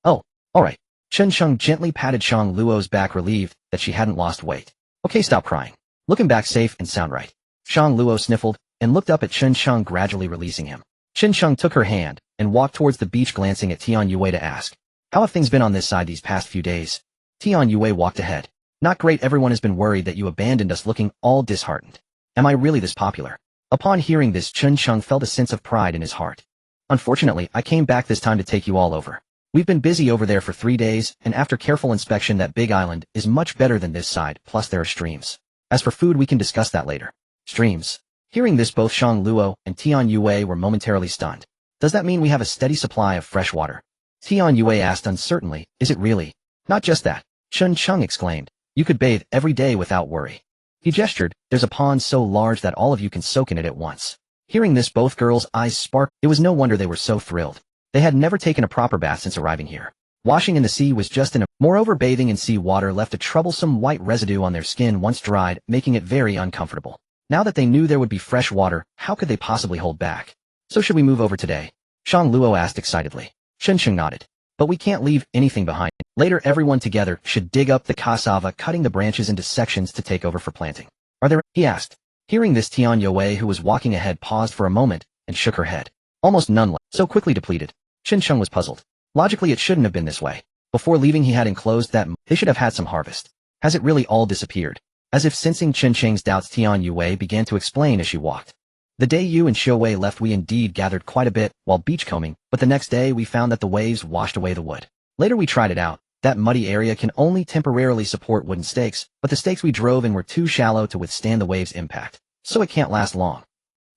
"Oh, alright." Chen Cheng gently patted Shang Luo's back, relieved that she hadn't lost weight. "Okay, stop crying. Looking back safe and sound, right?" Shang Luo sniffled and looked up at Chen Cheng, gradually releasing him. Chen Cheng took her hand and walked towards the beach, glancing at Tian Yue to ask, "How have things been on this side these past few days?" Tian Yue walked ahead. "Not great. Everyone has been worried that you abandoned us," looking all disheartened. "Am I really this popular?" Upon hearing this, Chen Cheng felt a sense of pride in his heart. "Unfortunately, I came back this time to take you all over. We've been busy over there for 3 days, and after careful inspection, that big island is much better than this side, plus there are streams. As for food, we can discuss that later." Streams. Hearing this, both Shang Luo and Tian Yue were momentarily stunned. Does that mean we have a steady supply of fresh water? Tian Yue asked uncertainly. Is it really? Not just that. Chun Chung exclaimed. You could bathe every day without worry. He gestured. There's a pond so large that all of you can soak in it at once. Hearing this, both girls' eyes sparkled. It was no wonder they were so thrilled. They had never taken a proper bath since arriving here. Washing in the sea was just moreover, bathing in sea water left a troublesome white residue on their skin once dried, making it very uncomfortable. Now that they knew there would be fresh water, how could they possibly hold back? So should we move over today? Shang Luo asked excitedly. Chen Sheng nodded. But we can't leave anything behind. Later, everyone together should dig up the cassava, cutting the branches into sections to take over for planting. Are there? He asked. Hearing this, Tian Yue, who was walking ahead, paused for a moment and shook her head. Almost none left. So quickly depleted. Chen Sheng was puzzled. Logically, it shouldn't have been this way. Before leaving, he had enclosed that they should have had some harvest. Has it really all disappeared? As if sensing Chen Sheng's doubts, Tian Yue began to explain as she walked. The day you and Xiu Wei left, we indeed gathered quite a bit while beachcombing, but the next day we found that the waves washed away the wood. Later we tried it out. That muddy area can only temporarily support wooden stakes, but the stakes we drove in were too shallow to withstand the waves' impact, so it can't last long.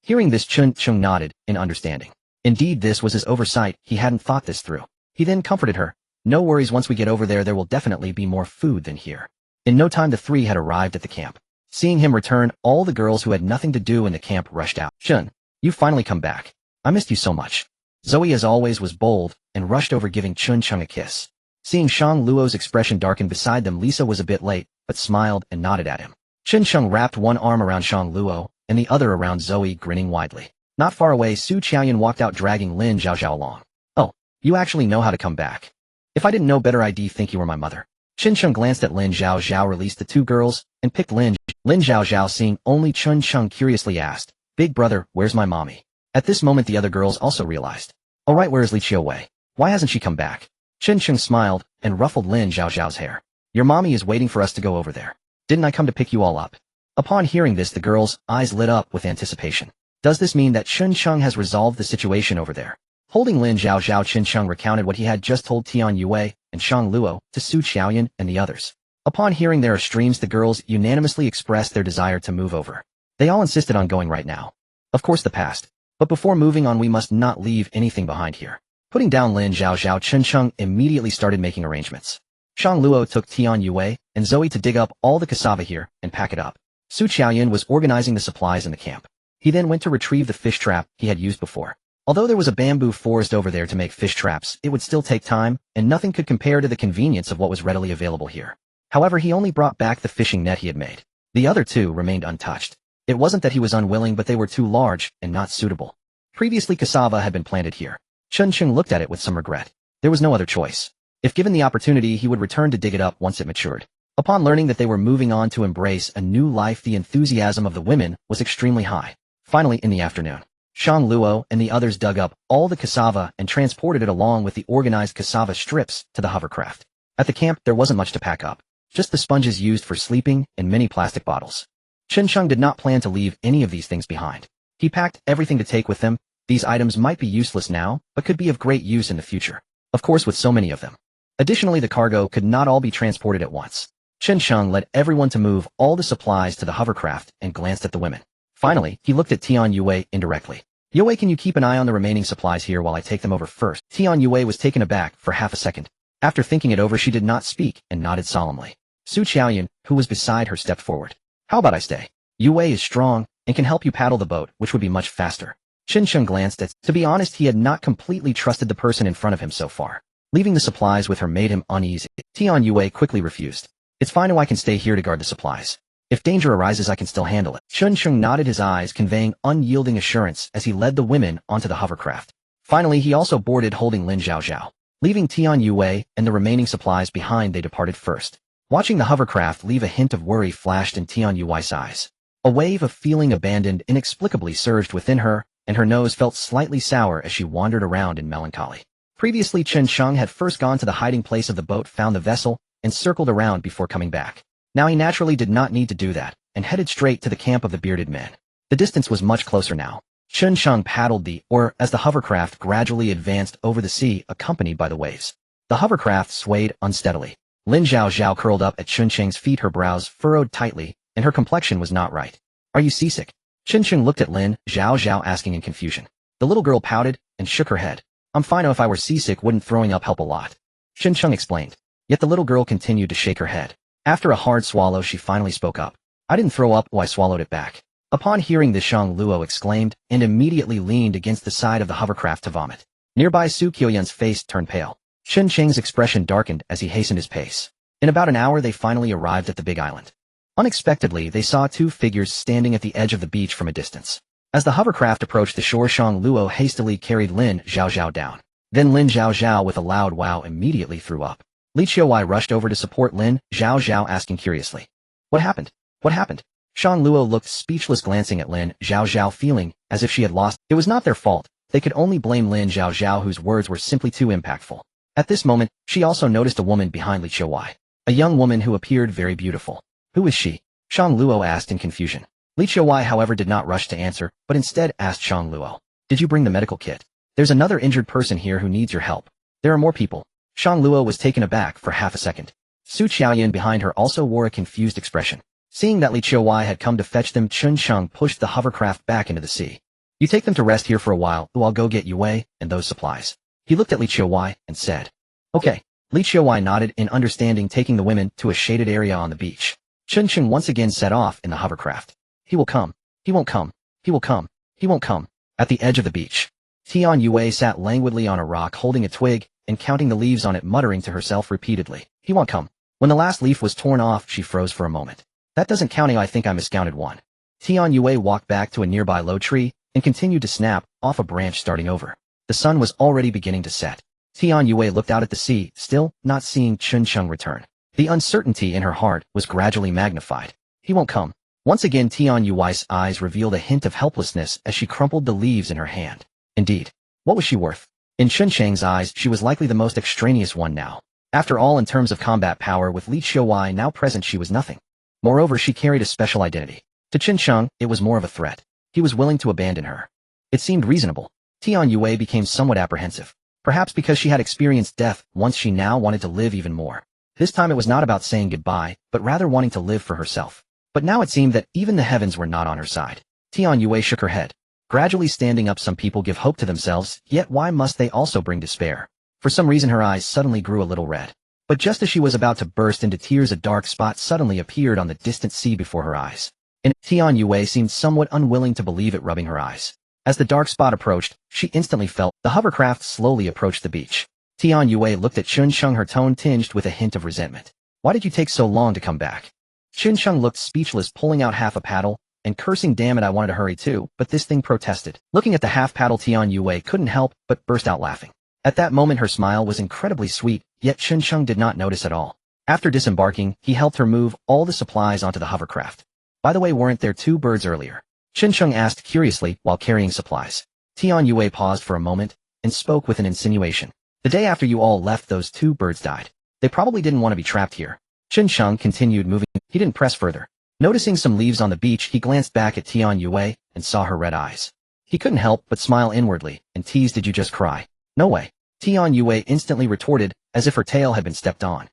Hearing this, Chun Chung nodded in understanding. Indeed, this was his oversight. He hadn't thought this through. He then comforted her. No worries, once we get over there will definitely be more food than here. In no time the three had arrived at the camp. Seeing him return, all the girls who had nothing to do in the camp rushed out. Chun, you finally come back. I missed you so much. Zoe, as always, was bold and rushed over, giving Chun Chung a kiss. Seeing Shang Luo's expression darken beside them, Lisa was a bit late, but smiled and nodded at him. Chun Chung wrapped one arm around Shang Luo and the other around Zoe, grinning widely. Not far away, Su Qiaoyan walked out, dragging Lin Zhaozhao along. Oh, you actually know how to come back. If I didn't know better, I'd think you were my mother. Chun Chung glanced at Lin Zhaozhao, released the two girls, and picked Lin Zhaozhao, seeing only Chun Chung, curiously asked, Big brother, where's my mommy? At this moment, the other girls also realized. All right, where is Li Qiuwei? Why hasn't she come back? Chun Chung smiled and ruffled Lin Zhaozhao's hair. Your mommy is waiting for us to go over there. Didn't I come to pick you all up? Upon hearing this, the girls' eyes lit up with anticipation. Does this mean that Chun Chung has resolved the situation over there? Holding Lin Zhaozhao, Chun Chung recounted what he had just told Tian Yue and Shang Luo to Su Qiaoyan and the others. Upon hearing their streams, the girls unanimously expressed their desire to move over. They all insisted on going right now. Of course, the past. But before moving on, we must not leave anything behind here. Putting down Lin Zhaozhao, Chun Chung immediately started making arrangements. Shang Luo took Tian Yue and Zoe to dig up all the cassava here and pack it up. Su Qiaoyan was organizing the supplies in the camp. He then went to retrieve the fish trap he had used before. Although there was a bamboo forest over there to make fish traps, it would still take time, and nothing could compare to the convenience of what was readily available here. However, he only brought back the fishing net he had made. The other two remained untouched. It wasn't that he was unwilling, but they were too large and not suitable. Previously, cassava had been planted here. Chun Chung looked at it with some regret. There was no other choice. If given the opportunity, he would return to dig it up once it matured. Upon learning that they were moving on to embrace a new life, the enthusiasm of the women was extremely high. Finally, in the afternoon, Shang Luo and the others dug up all the cassava and transported it along with the organized cassava strips to the hovercraft. At the camp, there wasn't much to pack up, just the sponges used for sleeping and many plastic bottles. Chun Chung did not plan to leave any of these things behind. He packed everything to take with him. These items might be useless now, but could be of great use in the future. Of course, with so many of them. Additionally, the cargo could not all be transported at once. Chun Chung led everyone to move all the supplies to the hovercraft and glanced at the women. Finally, he looked at Tian Yue indirectly. Yue, can you keep an eye on the remaining supplies here while I take them over first? Tian Yue was taken aback for half a second. After thinking it over, she did not speak and nodded solemnly. Su Qiaoyan, who was beside her, stepped forward. How about I stay? Yue is strong and can help you paddle the boat, which would be much faster. Chun Chung glanced at. To be honest, he had not completely trusted the person in front of him so far. Leaving the supplies with her made him uneasy. Tian Yue quickly refused. It's fine, I can stay here to guard the supplies. If danger arises, I can still handle it. Chun Chung nodded his eyes, conveying unyielding assurance as he led the women onto the hovercraft. Finally, he also boarded, holding Lin Zhaozhao. Leaving Tian Yue and the remaining supplies behind, they departed first. Watching the hovercraft leave, a hint of worry flashed in Tian Yue's eyes. A wave of feeling abandoned inexplicably surged within her, and her nose felt slightly sour as she wandered around in melancholy. Previously, Chun Chung had first gone to the hiding place of the boat, found the vessel, and circled around before coming back. Now he naturally did not need to do that, and headed straight to the camp of the bearded men. The distance was much closer now. Chun Chung paddled the oar as the hovercraft gradually advanced over the sea, accompanied by the waves. The hovercraft swayed unsteadily. Lin Zhaozhao curled up at Chun Chung's feet, her brows furrowed tightly, and her complexion was not right. Are you seasick? Chen Sheng looked at Lin Zhao asking in confusion. The little girl pouted and shook her head. I'm fine. If I were seasick, wouldn't throwing up help a lot? Chen Sheng explained. Yet the little girl continued to shake her head. After a hard swallow, she finally spoke up. I didn't throw up, I swallowed it back. Upon hearing this, Shang Luo exclaimed and immediately leaned against the side of the hovercraft to vomit. Nearby, Su Qiuyan's face turned pale. Chen Sheng's expression darkened as he hastened his pace. In about an hour, they finally arrived at the big island. Unexpectedly, they saw two figures standing at the edge of the beach from a distance. As the hovercraft approached the shore, Shang Luo hastily carried Lin Zhao down. Then Lin Zhao with a loud wow immediately threw up. Li Qiuwei rushed over to support Lin Zhao, asking curiously, What happened? What happened? Shang Luo looked speechless, glancing at Lin Zhao, feeling as if she had lost. It was not their fault. They could only blame Lin Zhao, whose words were simply too impactful. At this moment, she also noticed a woman behind Li Qiuwei. A young woman who appeared very beautiful. Who is she? Shang Luo asked in confusion. Li Qiuwei, however, did not rush to answer, but instead asked Shang Luo, Did you bring the medical kit? There's another injured person here who needs your help. There are more people. Shang Luo was taken aback for half a second. Su Qiuyan behind her also wore a confused expression. Seeing that Li Qiuwei had come to fetch them, Chen Sheng pushed the hovercraft back into the sea. You take them to rest here for a while, I'll go get Yue and those supplies. He looked at Li Qiuwei and said, Okay. Li Qiuwei nodded in understanding, taking the women to a shaded area on the beach. Chen Sheng once again set off in the hovercraft. He will come. He won't come. He will come. He won't come. At the edge of the beach, Tian Yue sat languidly on a rock holding a twig and counting the leaves on it, muttering to herself repeatedly, He won't come. When the last leaf was torn off, she froze for a moment. That doesn't count. I think I miscounted one. Tian Yue walked back to a nearby low tree and continued to snap off a branch, starting over. The sun was already beginning to set. Tian Yue looked out at the sea, still not seeing Chen Sheng return. The uncertainty in her heart was gradually magnified. He won't come. Once again, Tian Yui's eyes revealed a hint of helplessness as she crumpled the leaves in her hand. Indeed, what was she worth? In Chen Sheng's eyes, she was likely the most extraneous one now. After all, in terms of combat power, with Li Qiuwei now present, she was nothing. Moreover, she carried a special identity. To Chen Sheng, it was more of a threat. He was willing to abandon her. It seemed reasonable. Tian Yue became somewhat apprehensive. Perhaps because she had experienced death once, she now wanted to live even more. This time it was not about saying goodbye, but rather wanting to live for herself. But now it seemed that even the heavens were not on her side. Tian Yue shook her head. Gradually standing up, some people give hope to themselves, yet why must they also bring despair? For some reason her eyes suddenly grew a little red. But just as she was about to burst into tears, a dark spot suddenly appeared on the distant sea before her eyes. And Tian Yue seemed somewhat unwilling to believe it, rubbing her eyes. As the dark spot approached, she instantly felt the hovercraft slowly approached the beach. Tian Yue looked at Chen Sheng, her tone tinged with a hint of resentment. Why did you take so long to come back? Chen Sheng looked speechless, pulling out half a paddle and cursing, damn it, I wanted to hurry too, but this thing protested. Looking at the half paddle, Tian Yue couldn't help but burst out laughing. At that moment her smile was incredibly sweet, yet Chen Sheng did not notice at all. After disembarking, he helped her move all the supplies onto the hovercraft. By the way, weren't there two birds earlier? Chen Sheng asked curiously while carrying supplies. Tian Yue paused for a moment and spoke with an insinuation. The day after you all left, those two birds died. They probably didn't want to be trapped here. Chen Sheng continued moving. He didn't press further. Noticing some leaves on the beach, he glanced back at Tian Yue and saw her red eyes. He couldn't help but smile inwardly and teased, Did you just cry? No way. Tian Yue instantly retorted as if her tail had been stepped on.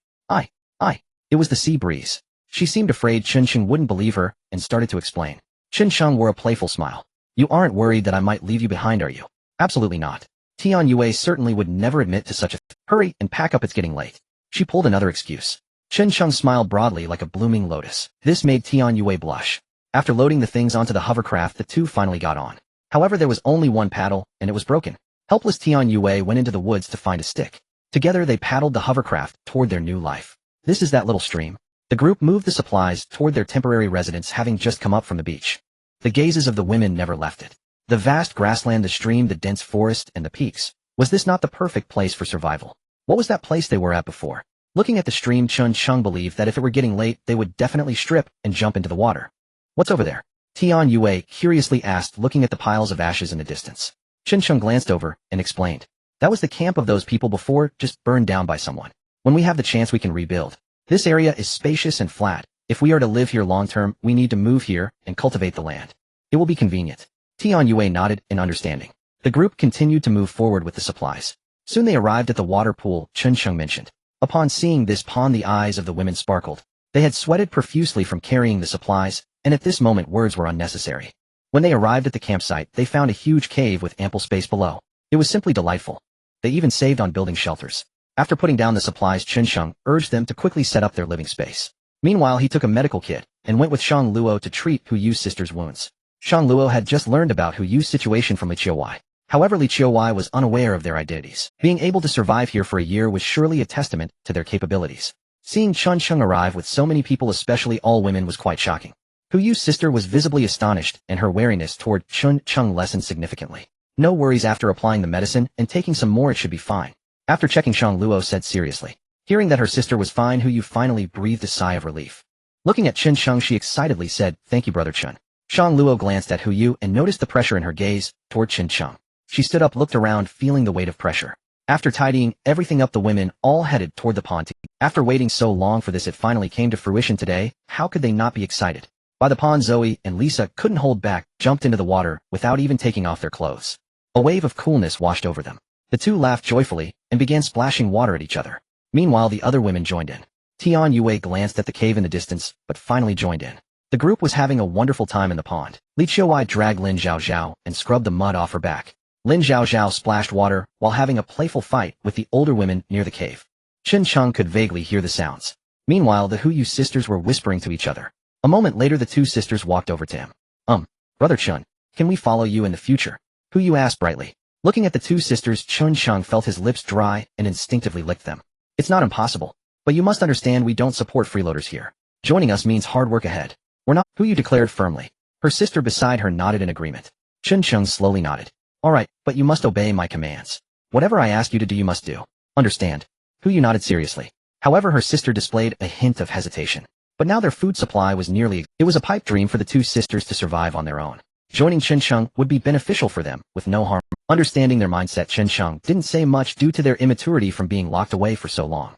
It was the sea breeze. She seemed afraid Chen Sheng wouldn't believe her and started to explain. Chen Sheng wore a playful smile. You aren't worried that I might leave you behind, are you? Absolutely not. Tian Yue certainly would never admit to such a thing. Hurry and pack up, it's getting late. She pulled another excuse. Chen Sheng smiled broadly like a blooming lotus. This made Tian Yue blush. After loading the things onto the hovercraft, the two finally got on. However, there was only one paddle, and it was broken. Helpless Tian Yue went into the woods to find a stick. Together they paddled the hovercraft toward their new life. This is that little stream. The group moved the supplies toward their temporary residence, having just come up from the beach. The gazes of the women never left it. The vast grassland, the stream, the dense forest, and the peaks. Was this not the perfect place for survival? What was that place they were at before? Looking at the stream, Chen Sheng believed that if it were getting late, they would definitely strip and jump into the water. What's over there? Tian Yue curiously asked, looking at the piles of ashes in the distance. Chen Sheng glanced over and explained. That was the camp of those people before, just burned down by someone. When we have the chance, we can rebuild. This area is spacious and flat. If we are to live here long term, we need to move here and cultivate the land. It will be convenient. Tian Yue nodded in understanding. The group continued to move forward with the supplies. Soon they arrived at the water pool Chen Sheng mentioned. Upon seeing this pond, the eyes of the women sparkled. They had sweated profusely from carrying the supplies, and at this moment words were unnecessary. When they arrived at the campsite, they found a huge cave with ample space below. It was simply delightful. They even saved on building shelters. After putting down the supplies, Chen Sheng urged them to quickly set up their living space. Meanwhile, he took a medical kit and went with Shang Luo to treat Hu Yu's sister's wounds. Shang Luo had just learned about Hu Yu's situation from Li Qiuwei. However, Li Qiuwei was unaware of their identities. Being able to survive here for a year was surely a testament to their capabilities. Seeing Chen Sheng arrive with so many people, especially all women, was quite shocking. Hu Yu's sister was visibly astonished, and her wariness toward Chen Sheng lessened significantly. No worries, after applying the medicine and taking some more it should be fine. After checking, Shang Luo said seriously. Hearing that her sister was fine, Hu Yu finally breathed a sigh of relief. Looking at Chen Sheng, she excitedly said, "Thank you, brother Chen." Shang Luo glanced at Hu Yu and noticed the pressure in her gaze toward Chen Sheng. She stood up, looked around, feeling the weight of pressure. After tidying everything up, the women all headed toward the pond. After waiting so long for this, it finally came to fruition today. How could they not be excited? By the pond, Zoe and Lisa couldn't hold back, jumped into the water without even taking off their clothes. A wave of coolness washed over them. The two laughed joyfully and began splashing water at each other. Meanwhile, the other women joined in. Tian Yue glanced at the cave in the distance, but finally joined in. The group was having a wonderful time in the pond. Li Qiuwei dragged Lin Zhaozhao and scrubbed the mud off her back. Lin Zhaozhao splashed water while having a playful fight with the older women near the cave. Chen Sheng could vaguely hear the sounds. Meanwhile, the Hu Yu sisters were whispering to each other. A moment later, the two sisters walked over to him. Brother Chen, can we follow you in the future?" Hu Yu asked brightly. Looking at the two sisters, Chen Sheng felt his lips dry and instinctively licked them. "It's not impossible. But you must understand, we don't support freeloaders here. Joining us means hard work ahead. We're not," Hu Yu declared firmly. Her sister beside her nodded in agreement. Chen Sheng slowly nodded. "All right, but you must obey my commands. Whatever I ask you to do, you must do. Understand?" Hu Yu nodded seriously. However, her sister displayed a hint of hesitation. But now their food supply was nearly. It was a pipe dream for the two sisters to survive on their own. Joining Chen Sheng would be beneficial for them, with no harm. Understanding their mindset, Chen Sheng didn't say much due to their immaturity from being locked away for so long.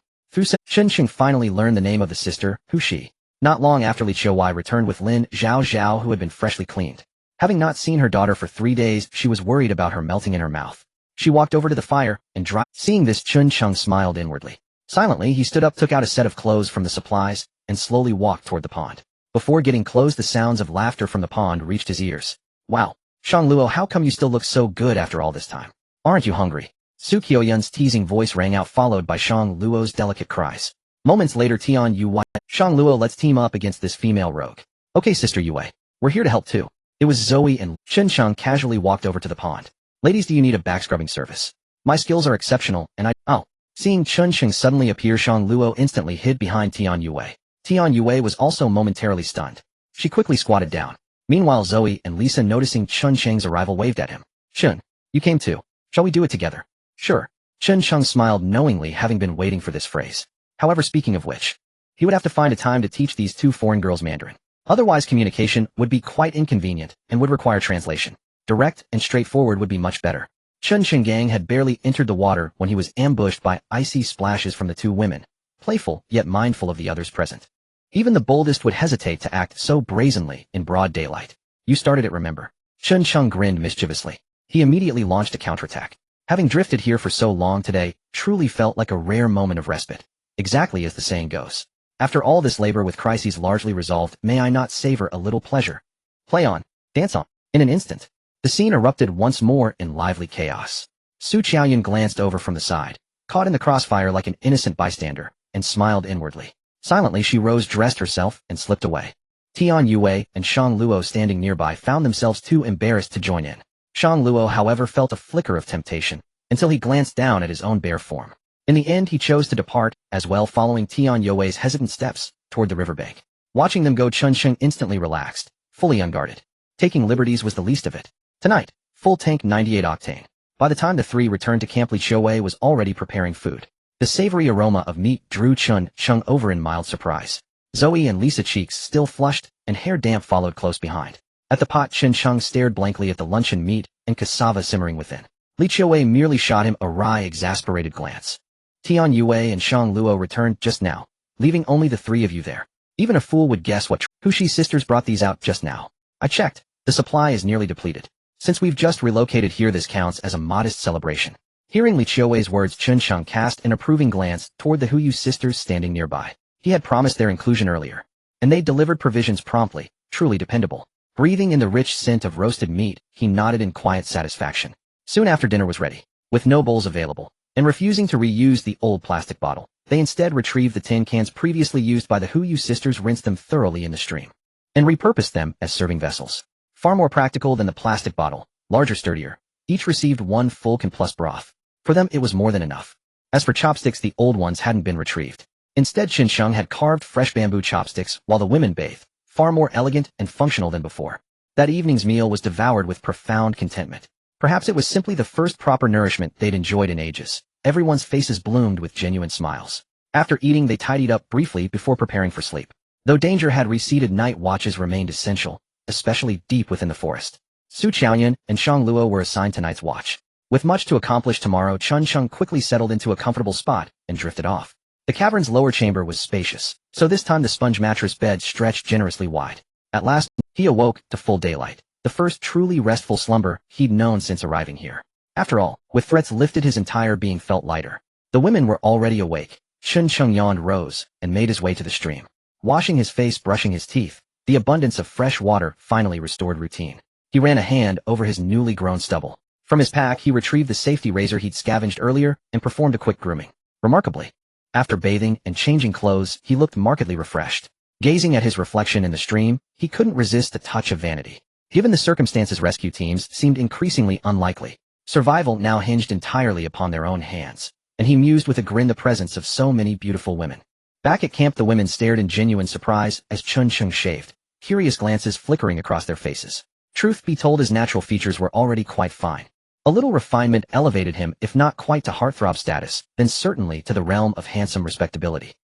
Chen Sheng finally learned the name of the sister, Hu Shi. Not long after, Li Qiuwei returned with Lin Zhaozhao, who had been freshly cleaned. Having not seen her daughter for 3 days, she was worried about her melting in her mouth. She walked over to the fire and dry. Seeing this, Chen Sheng smiled inwardly. Silently, he stood up, took out a set of clothes from the supplies, and slowly walked toward the pond. Before getting close, the sounds of laughter from the pond reached his ears. "Wow, Shang Luo, how come you still look so good after all this time? Aren't you hungry?" Su Qiuyun's teasing voice rang out, followed by Shang Luo's delicate cries. Moments later, Tian Yue, "Shang Luo, let's team up against this female rogue." "Okay, Sister Yue. We're here to help too." It was Zoe and Chen Sheng casually walked over to the pond. "Ladies, do you need a back scrubbing service? My skills are exceptional, and Oh. Seeing Chen Sheng suddenly appear, Shang Luo instantly hid behind Tian Yue. Tian Yue was also momentarily stunned. She quickly squatted down. Meanwhile, Zoe and Lisa, noticing Chen Sheng's arrival, waved at him. "Chen, you came too. Shall we do it together?" "Sure." Chen Sheng smiled knowingly, having been waiting for this phrase. However, speaking of which, he would have to find a time to teach these two foreign girls Mandarin. Otherwise, communication would be quite inconvenient and would require translation. Direct and straightforward would be much better. Chen Shenggang had barely entered the water when he was ambushed by icy splashes from the two women, playful yet mindful of the others present. Even the boldest would hesitate to act so brazenly in broad daylight. "You started it, remember?" Chen Sheng grinned mischievously. He immediately launched a counterattack. Having drifted here for so long today truly felt like a rare moment of respite. Exactly as the saying goes. After all this labor with crises largely resolved, may I not savor a little pleasure? Play on, dance on. In an instant, the scene erupted once more in lively chaos. Su Qiaoyun glanced over from the side, caught in the crossfire like an innocent bystander, and smiled inwardly. Silently, she rose, dressed herself, and slipped away. Tian Yue and Shang Luo, standing nearby, found themselves too embarrassed to join in. Shang Luo, however, felt a flicker of temptation, until he glanced down at his own bare form. In the end, he chose to depart, as well, following Tian Yue's hesitant steps toward the riverbank. Watching them go, Chen Sheng instantly relaxed, fully unguarded. Taking liberties was the least of it. Tonight, full tank 98 octane. By the time the three returned to camp, Li Qiuwei was already preparing food. The savory aroma of meat drew Chen Sheng over in mild surprise. Zoe and Lisa, cheeks still flushed and hair damp, followed close behind. At the pot, Chen Sheng stared blankly at the luncheon meat and cassava simmering within. Li Qiuwei merely shot him a wry, exasperated glance. Tian Yue and Shang Luo returned just now, leaving only the three of you there. Even a fool would guess what Hu Shi sisters brought these out just now. I checked. The supply is nearly depleted. Since we've just relocated here, this counts as a modest celebration. Hearing Li Qiuwei's words, Chen Sheng cast an approving glance toward the Hu Yu sisters standing nearby. He had promised their inclusion earlier, and they delivered provisions promptly, truly dependable. Breathing in the rich scent of roasted meat, he nodded in quiet satisfaction. Soon after dinner was ready. With no bowls available, and refusing to reuse the old plastic bottle, they instead retrieved the tin cans previously used by the Huyu sisters, rinsed them thoroughly in the stream, and repurposed them as serving vessels. Far more practical than the plastic bottle, larger, sturdier. Each received one full can plus broth. For them it was more than enough. As for chopsticks, the old ones hadn't been retrieved. Instead, Qinsheng had carved fresh bamboo chopsticks while the women bathed, far more elegant and functional than before. That evening's meal was devoured with profound contentment. Perhaps it was simply the first proper nourishment they'd enjoyed in ages. Everyone's faces bloomed with genuine smiles. After eating, they tidied up briefly before preparing for sleep. Though danger had receded, night watches remained essential, especially deep within the forest. Su Qiaoyan and Shang Luo were assigned tonight's watch. With much to accomplish tomorrow, Qinsheng quickly settled into a comfortable spot and drifted off. The cavern's lower chamber was spacious, so this time the sponge mattress bed stretched generously wide. At last, he awoke to full daylight, the first truly restful slumber he'd known since arriving here. After all, with threats lifted, his entire being felt lighter. The women were already awake. Qinsheng yawned, rose, and made his way to the stream. Washing his face, brushing his teeth, the abundance of fresh water finally restored routine. He ran a hand over his newly grown stubble. From his pack, he retrieved the safety razor he'd scavenged earlier and performed a quick grooming. Remarkably, after bathing and changing clothes, he looked markedly refreshed. Gazing at his reflection in the stream, he couldn't resist a touch of vanity. Given the circumstances, rescue teams seemed increasingly unlikely. Survival now hinged entirely upon their own hands, and he mused with a grin the presence of so many beautiful women. Back at camp, the women stared in genuine surprise as Qinsheng shaved, curious glances flickering across their faces. Truth be told, his natural features were already quite fine. A little refinement elevated him, if not quite to heartthrob status, then certainly to the realm of handsome respectability.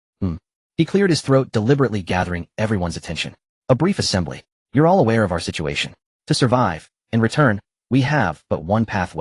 He cleared his throat, deliberately gathering everyone's attention. A brief assembly. You're all aware of our situation. To survive, in return, we have but one path: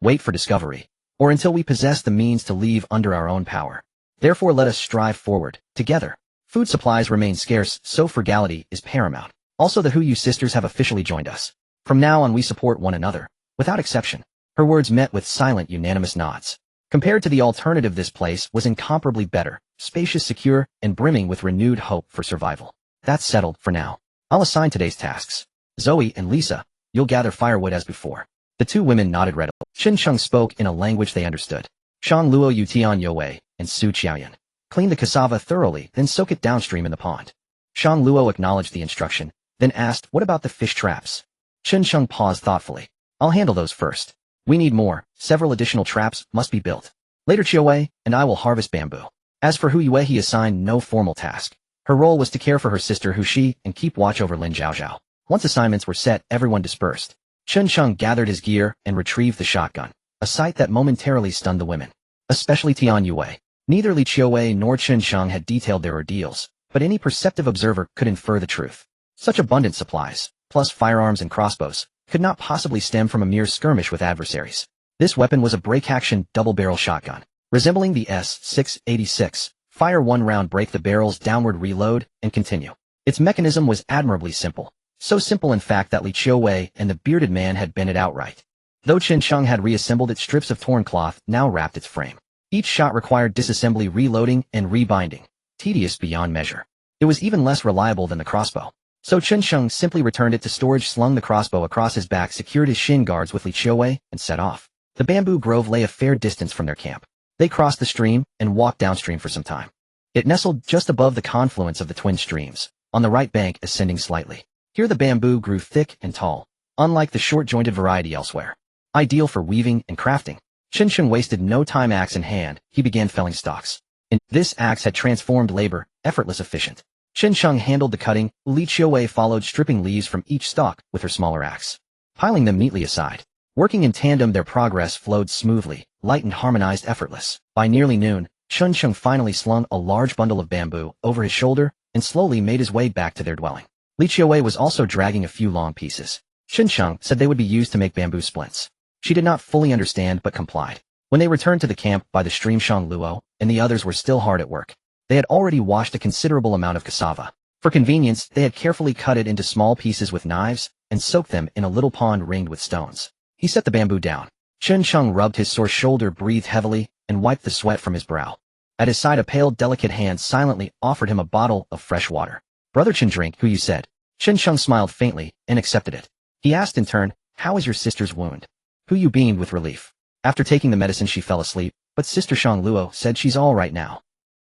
wait for discovery, or until we possess the means to leave under our own power. Therefore let us strive forward, together. Food supplies remain scarce, so frugality is paramount. Also, the Huyu sisters have officially joined us. From now on we support one another, without exception. Her words met with silent, unanimous nods. Compared to the alternative, this place was incomparably better, spacious, secure, and brimming with renewed hope for survival. That's settled for now. I'll assign today's tasks. Zoe and Lisa, you'll gather firewood as before. The two women nodded readily. Qinsheng spoke in a language they understood. Shang Luo, Yutian Yue, and Su Qiaoyan. Clean the cassava thoroughly, then soak it downstream in the pond. Shang Luo acknowledged the instruction, then asked, what about the fish traps? Qinsheng paused thoughtfully. I'll handle those first. We need more. Several additional traps must be built. Later, Qiaowei and I will harvest bamboo. As for Hu Yue, he assigned no formal task. Her role was to care for her sister Hu Shi and keep watch over Lin Zhaozhao. Once assignments were set, everyone dispersed. Qinsheng gathered his gear and retrieved the shotgun, a sight that momentarily stunned the women, especially Tian Yue. Neither Li Qiaowei nor Qinsheng had detailed their ordeals, but any perceptive observer could infer the truth. Such abundant supplies, plus firearms and crossbows, could not possibly stem from a mere skirmish with adversaries. This weapon was a break-action double-barrel shotgun, resembling the S-686. Fire one round, break the barrels downward, reload, and continue. Its mechanism was admirably simple. So simple, in fact, that Li Qiaowei and the bearded man had bent it outright. Though Qinsheng had reassembled it, strips of torn cloth now wrapped its frame. Each shot required disassembly, reloading, and rebinding, tedious beyond measure. It was even less reliable than the crossbow. So Qinsheng simply returned it to storage, slung the crossbow across his back, secured his shin guards with Li Qiaowei, and set off. The bamboo grove lay a fair distance from their camp. They crossed the stream and walked downstream for some time. It nestled just above the confluence of the twin streams, on the right bank, ascending slightly. Here the bamboo grew thick and tall, unlike the short-jointed variety elsewhere. Ideal for weaving and crafting. Qinsheng wasted no time, axe in hand, he began felling stalks. This axe had transformed labor, effortless, efficient. Qinsheng handled the cutting, Li Qiaowei followed, stripping leaves from each stalk with her smaller axe, piling them neatly aside. Working in tandem, their progress flowed smoothly, light and harmonized, effortless. By nearly noon, Qinsheng finally slung a large bundle of bamboo over his shoulder and slowly made his way back to their dwelling. Li Qiaowei was also dragging a few long pieces. Qinsheng said they would be used to make bamboo splints. She did not fully understand but complied. When they returned to the camp by the stream, Shang Luo and the others were still hard at work. They had already washed a considerable amount of cassava. For convenience, they had carefully cut it into small pieces with knives and soaked them in a little pond ringed with stones. He set the bamboo down. Qinsheng rubbed his sore shoulder, breathed heavily, and wiped the sweat from his brow. At his side, a pale, delicate hand silently offered him a bottle of fresh water. Brother Chen, drink, who you said. Chen Sheng smiled faintly and accepted it. He asked in turn, how is your sister's wound? Hu Yu beamed with relief. After taking the medicine she fell asleep, but Sister Shang Luo said she's all right now.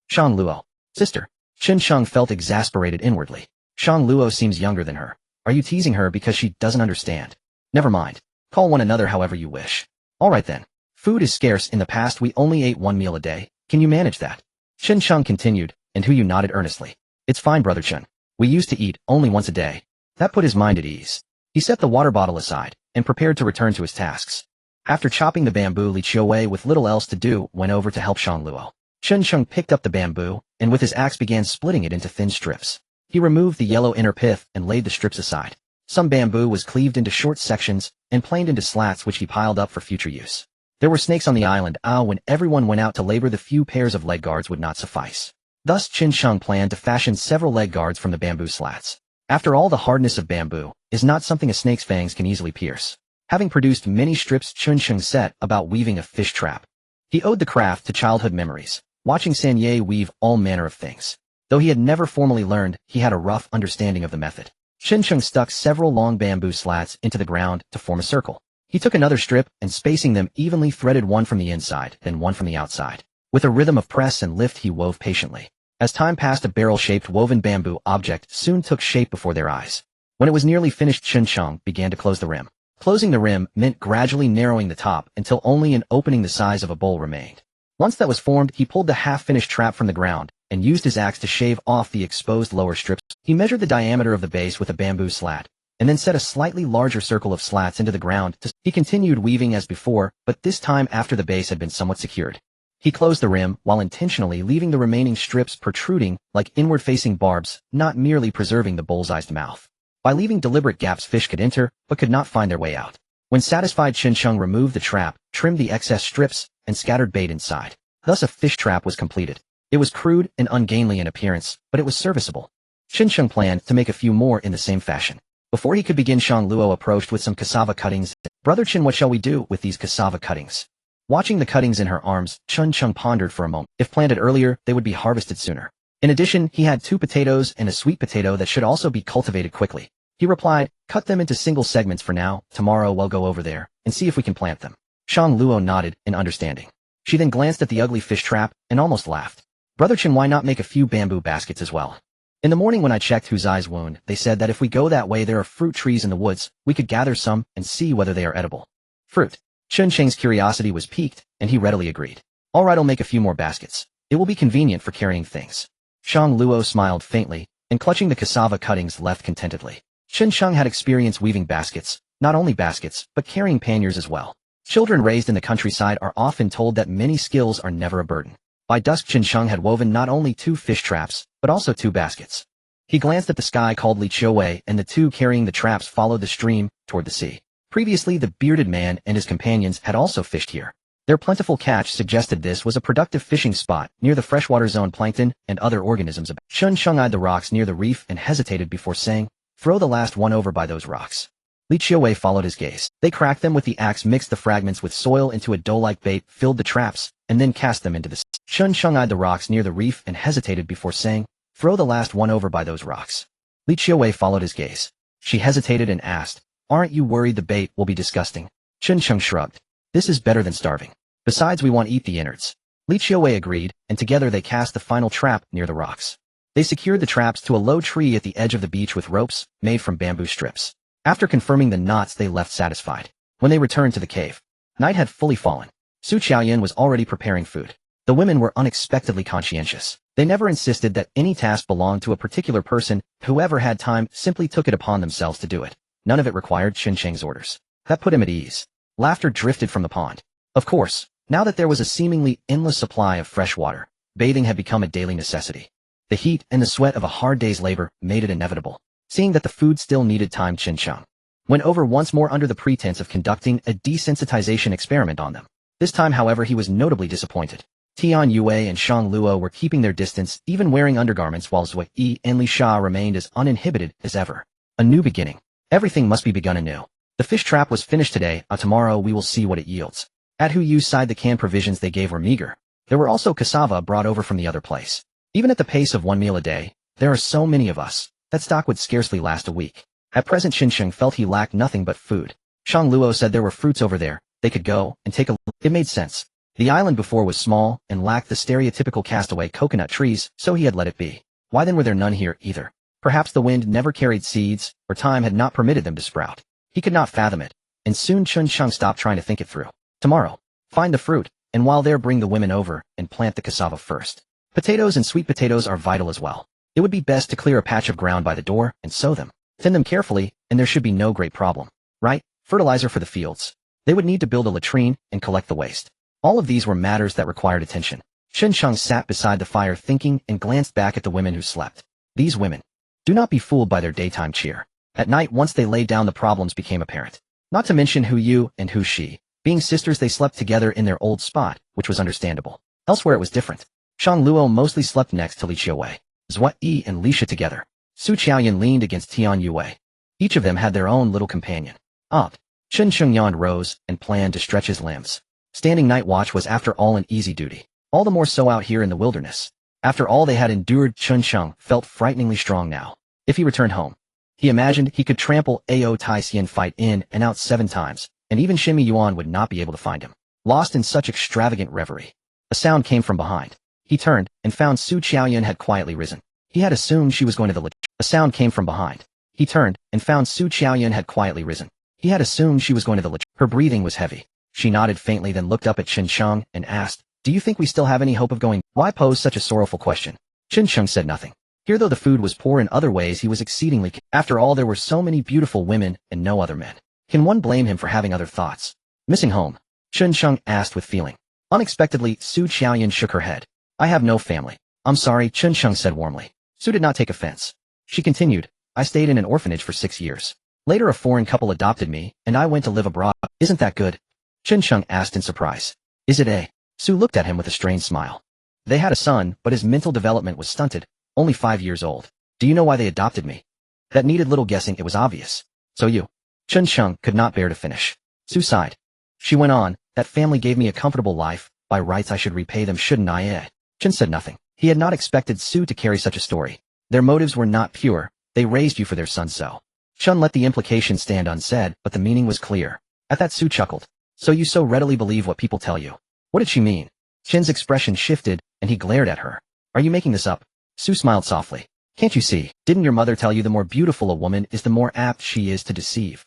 Shang Luo. Sister. Chen Sheng felt exasperated inwardly. Shang Luo seems younger than her. Are you teasing her because she doesn't understand? Never mind. Call one another however you wish. All right then. Food is scarce. In the past we only ate 1 meal a day. Can you manage that? Chen Sheng continued, and Hu Yu nodded earnestly. It's fine, Brother Chen. We used to eat only once a day. That put his mind at ease. He set the water bottle aside and prepared to return to his tasks. After chopping the bamboo, Li Qiuwei, with little else to do, went over to help Shang Luo. Chen Sheng picked up the bamboo and with his axe began splitting it into thin strips. He removed the yellow inner pith and laid the strips aside. Some bamboo was cleaved into short sections and planed into slats which he piled up for future use. There were snakes on the island. When everyone went out to labor, the few pairs of leg guards would not suffice. Thus Chen Sheng planned to fashion several leg guards from the bamboo slats. After all, the hardness of bamboo is not something a snake's fangs can easily pierce. Having produced many strips, Chen Sheng set about weaving a fish trap. He owed the craft to childhood memories, watching Sanye weave all manner of things. Though he had never formally learned, he had a rough understanding of the method. Chen Sheng stuck several long bamboo slats into the ground to form a circle. He took another strip and, spacing them evenly, threaded one from the inside, then one from the outside. With a rhythm of press and lift he wove patiently. As time passed, a barrel-shaped woven bamboo object soon took shape before their eyes. When it was nearly finished, Chen Sheng began to close the rim. Closing the rim meant gradually narrowing the top until only an opening the size of a bowl remained. Once that was formed, he pulled the half-finished trap from the ground and used his axe to shave off the exposed lower strips. He measured the diameter of the base with a bamboo slat, and then set a slightly larger circle of slats into the ground. He continued weaving as before, but this time after the base had been somewhat secured. He closed the rim while intentionally leaving the remaining strips protruding like inward-facing barbs, not merely preserving the bullseyed mouth. By leaving deliberate gaps, fish could enter, but could not find their way out. When satisfied, Chen Sheng removed the trap, trimmed the excess strips, and scattered bait inside. Thus a fish trap was completed. It was crude and ungainly in appearance, but it was serviceable. Chen Sheng planned to make a few more in the same fashion. Before he could begin, Shang Luo approached with some cassava cuttings. Brother Chen, what shall we do with these cassava cuttings? Watching the cuttings in her arms, Chen Sheng pondered for a moment. If planted earlier, they would be harvested sooner. In addition, he had 2 potatoes and a sweet potato that should also be cultivated quickly. He replied, cut them into single segments for now. Tomorrow we'll go over there and see if we can plant them. Shang Luo nodded in understanding. She then glanced at the ugly fish trap and almost laughed. Brother Chen, why not make a few bamboo baskets as well? In the morning when I checked Huzai's wound, they said that if we go that way, there are fruit trees in the woods. We could gather some and see whether they are edible. Fruit. Chen Sheng's curiosity was piqued, and he readily agreed. All right, I'll make a few more baskets. It will be convenient for carrying things. Shang Luo smiled faintly, and clutching the cassava cuttings left contentedly. Chen Sheng had experience weaving baskets, not only baskets, but carrying panniers as well. Children raised in the countryside are often told that many skills are never a burden. By dusk, Chen Sheng had woven not only 2 fish traps, but also 2 baskets. He glanced at the sky, called Li Qiuwei, and the 2 carrying the traps followed the stream toward the sea. Previously, the bearded man and his companions had also fished here. Their plentiful catch suggested this was a productive fishing spot near the freshwater zone. Plankton and other organisms abound. Chen Sheng eyed the rocks near the reef and hesitated before saying, throw the last one over by those rocks. Li Qiuwei followed his gaze. They cracked them with the axe, mixed the fragments with soil into a dough-like bait, filled the traps, and then cast them into the sea. Chen Sheng eyed the rocks near the reef and hesitated before saying, throw the last one over by those rocks. Li Qiuwei followed his gaze. She hesitated and asked, aren't you worried the bait will be disgusting? Chen Sheng shrugged. This is better than starving. Besides, we want to eat the innards. Li Qiuwei agreed, and together they cast the final trap near the rocks. They secured the traps to a low tree at the edge of the beach with ropes made from bamboo strips. After confirming the knots, they left satisfied. When they returned to the cave, night had fully fallen. Su Qiaoyan was already preparing food. The women were unexpectedly conscientious. They never insisted that any task belonged to a particular person. Whoever had time simply took it upon themselves to do it. None of it required Chen Sheng's orders. That put him at ease. Laughter drifted from the pond. Of course, now that there was a seemingly endless supply of fresh water, bathing had become a daily necessity. The heat and the sweat of a hard day's labor made it inevitable. Seeing that the food still needed time, Chen Sheng went over once more under the pretense of conducting a desensitization experiment on them. This time, however, he was notably disappointed. Tian Yue and Shang Luo were keeping their distance, even wearing undergarments, while Zui Yi and Li Sha remained as uninhibited as ever. A new beginning. Everything must be begun anew. The fish trap was finished today. Tomorrow we will see what it yields. At Hu Yu's side, the canned provisions they gave were meager. There were also cassava brought over from the other place. Even at the pace of 1 meal a day, there are so many of us. that stock would scarcely last a week. At present Qinsheng felt he lacked nothing but food. Shang Luo said there were fruits over there, they could go and take a look. It made sense. The island before was small and lacked the stereotypical castaway coconut trees, so he had let it be. Why then were there none here either? Perhaps the wind never carried seeds, or time had not permitted them to sprout. He could not fathom it, and soon Qinsheng stopped trying to think it through. Tomorrow, find the fruit, and while there bring the women over and plant the cassava first. Potatoes and sweet potatoes are vital as well. It would be best to clear a patch of ground by the door and sow them. Thin them carefully, and there should be no great problem. Right? Fertilizer for the fields. They would need to build a latrine and collect the waste. All of these were matters that required attention. Qinsheng sat beside the fire thinking and glanced back at the women who slept. These women. Do not be fooled by their daytime cheer. At night, once they laid down, the problems became apparent. Not to mention who you and who she. Being sisters, they slept together in their old spot, which was understandable. Elsewhere it was different. Shang Luo mostly slept next to Li Qiuwei. Zhua Yi and Li Shi together. Su Qiaoyan leaned against Tian Yue. Each of them had their own little companion. Up. Qinsheng yawned, rose, and planned to stretch his limbs. Standing night watch was after all an easy duty. All the more so out here in the wilderness. After all they had endured, Qinsheng felt frighteningly strong now. If he returned home, he imagined he could trample Ao Taixian fight in and out 7 times, and even Shin Mi Yuan would not be able to find him. Lost in such extravagant reverie. A sound came from behind. He turned, and found Su Qiaoyan had quietly risen. He had assumed she was going to the latrine. A sound came from behind. He turned, and found Su Qiaoyan had quietly risen. He had assumed she was going to the latrine. Her breathing was heavy. She nodded faintly, then looked up at Qinsheng and asked, "Do you think we still have any hope of going?" Why pose such a sorrowful question? Qinsheng said nothing. Here, though the food was poor in other ways, he was exceedingly. After all, there were so many beautiful women and no other men. Can one blame him for having other thoughts? Missing home? Qinsheng asked with feeling. Unexpectedly, Su Qiaoyan shook her head. "I have no family." "I'm sorry," Qinsheng said warmly. Su did not take offense. She continued, "I stayed in an orphanage for 6 years. Later a foreign couple adopted me, and I went to live abroad." "Isn't that good?" Qinsheng asked in surprise. "Is it a?" Su looked at him with a strange smile. They had a son, but his mental development was stunted, only 5 years old. "Do you know why they adopted me?" That needed little guessing, it was obvious. "So you?" Qinsheng could not bear to finish. Su sighed. She went on, "That family gave me a comfortable life, by rights I should repay them, shouldn't I? Qin said nothing. He had not expected Su to carry such a story. Their motives were not pure, they raised you for their son, so. Chun let the implication stand unsaid, but the meaning was clear. At that Su chuckled. "So you so readily believe what people tell you." What did she mean? Chin's expression shifted, and he glared at her. "Are you making this up?" Su smiled softly. "Can't you see? Didn't your mother tell you the more beautiful a woman is, the more apt she is to deceive?"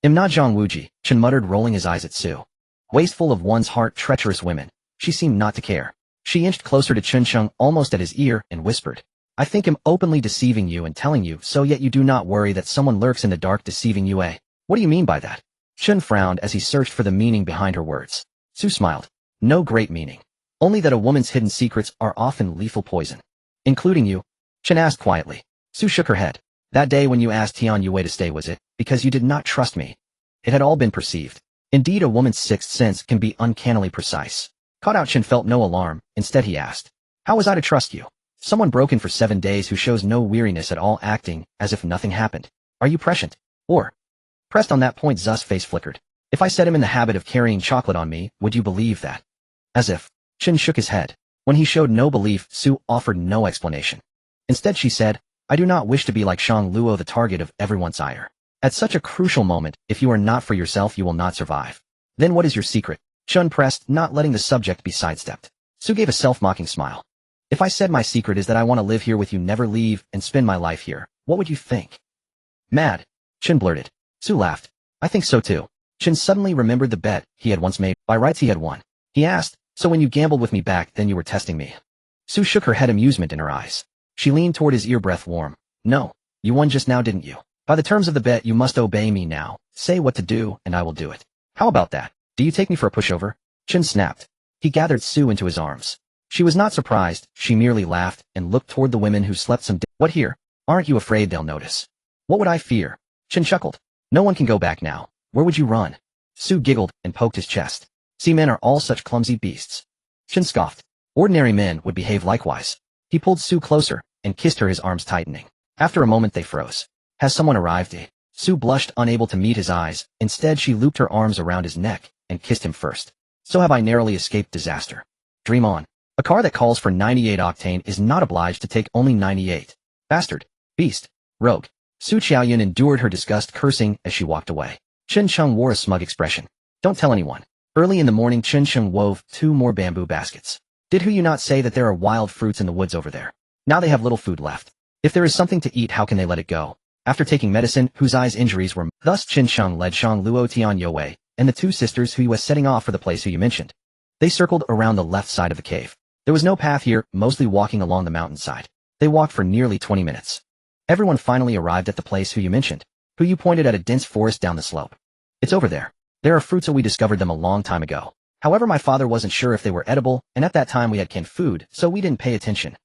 "Im na zhang wuji," Chin muttered, rolling his eyes at Su. Wasteful of one's heart, treacherous women. She seemed not to care. She inched closer to Qinsheng, almost at his ear, and whispered, "I think I'm openly deceiving you and telling you so, yet you do not worry that someone lurks in the dark deceiving you, eh? What do you mean by that?" Qin frowned as he searched for the meaning behind her words. Su smiled. "No great meaning. Only that a woman's hidden secrets are often lethal poison." "Including you?" Qin asked quietly. Su shook her head. "That day when you asked Tian Yue to stay, was it because you did not trust me?" It had all been perceived. Indeed, a woman's sixth sense can be uncannily precise. Caught out, Qin felt no alarm. Instead he asked, "How was I to trust you? Someone broken for 7 days who shows no weariness at all, acting as if nothing happened. Are you prescient? Or?" Pressed on that point, Zu's face flickered. "If I set him in the habit of carrying chocolate on me, would you believe that?" "As if." Qin shook his head. When he showed no belief, Su offered no explanation. Instead she said, "I do not wish to be like Shang Luo, the target of everyone's ire. At such a crucial moment, if you are not for yourself, you will not survive." "Then what is your secret?" Chun pressed, not letting the subject be sidestepped. Su gave a self-mocking smile. "If I said my secret is that I want to live here with you, never leave, and spend my life here, what would you think?" "Mad," Qin blurted. Su laughed. "I think so too." Qin suddenly remembered the bet he had once made. By rights he had won. He asked, "So when you gambled with me back then, you were testing me?" Su shook her head, amusement in her eyes. She leaned toward his ear, breath warm. "No, you won just now, didn't you? By the terms of the bet, you must obey me now. Say what to do, and I will do it. How about that? Do you take me for a pushover?" Qin snapped. He gathered Su into his arms. She was not surprised, she merely laughed and looked toward the women who slept some day. "What here? Aren't you afraid they'll notice?" "What would I fear?" Qin chuckled. "No one can go back now. Where would you run?" Su giggled and poked his chest. "See, men are all such clumsy beasts." Qin scoffed. "Ordinary men would behave likewise." He pulled Su closer and kissed her, his arms tightening. After a moment they froze. "Has someone arrived?" Su blushed, unable to meet his eyes. Instead she looped her arms around his neck and kissed him first. "So have I narrowly escaped disaster. Dream on. A car that calls for 98 octane is not obliged to take only 98. Bastard. Beast." Rogue. Su Qiaoyun endured her disgust, cursing as she walked away. Chen Cheng wore a smug expression. Don't tell anyone. Early in the morning, Chen Cheng wove 2 more bamboo baskets. Did you not say that there are wild fruits in the woods over there? Now they have little food left. If there is something to eat, how can they let it go? After taking medicine, whose eyes injuries were thus Chen Cheng led Shang Luo, Tian Youwei, and the 2 sisters who was setting off for the place who you mentioned. They circled around the left side of the cave. There was no path here, mostly walking along the mountainside. They walked for nearly 20 minutes. Everyone finally arrived at the place who you mentioned. Who you pointed at a dense forest down the slope. It's over there. There are fruits, so we discovered them a long time ago. However, my father wasn't sure if they were edible, and at that time we had canned food, so we didn't pay attention.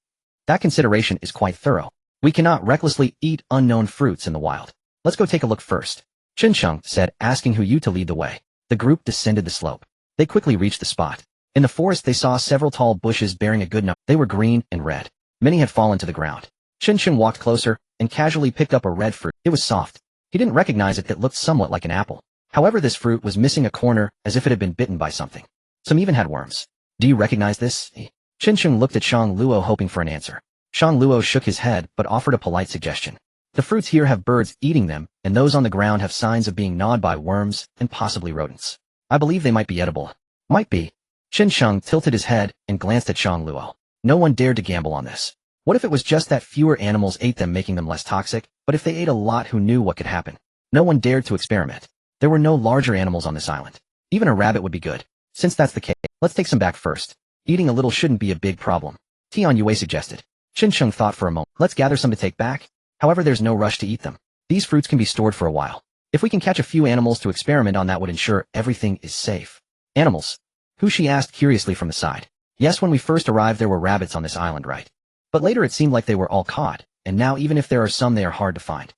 That consideration is quite thorough. We cannot recklessly eat unknown fruits in the wild. Let's go take a look first. Chen Cheng said, asking Hu Yu to lead the way. The group descended the slope. They quickly reached the spot. In the forest they saw several tall bushes bearing a good number. They were green and red. Many had fallen to the ground. Chen Cheng walked closer and casually picked up a red fruit. It was soft. He didn't recognize it. It looked somewhat like an apple. However, this fruit was missing a corner, as if it had been bitten by something. Some even had worms. Do you recognize this? Chen Cheng looked at Shang Luo, hoping for an answer. Shang Luo shook his head, but offered a polite suggestion. The fruits here have birds eating them, and those on the ground have signs of being gnawed by worms and possibly rodents. I believe they might be edible. Might be. Chen Cheng tilted his head and glanced at Shang Luo. No one dared to gamble on this. What if it was just that fewer animals ate them, making them less toxic? But if they ate a lot, who knew what could happen? No one dared to experiment. There were no larger animals on this island. Even a rabbit would be good. Since that's the case, let's take some back first. Eating a little shouldn't be a big problem. Tian Yue suggested. Chen Cheng thought for a moment. Let's gather some to take back. However, there's no rush to eat them. These fruits can be stored for a while. If we can catch a few animals to experiment on, that would ensure everything is safe. Animals? Hu Shi asked curiously from the side. Yes, when we first arrived there were rabbits on this island, right? But later it seemed like they were all caught, and now even if there are some, they are hard to find.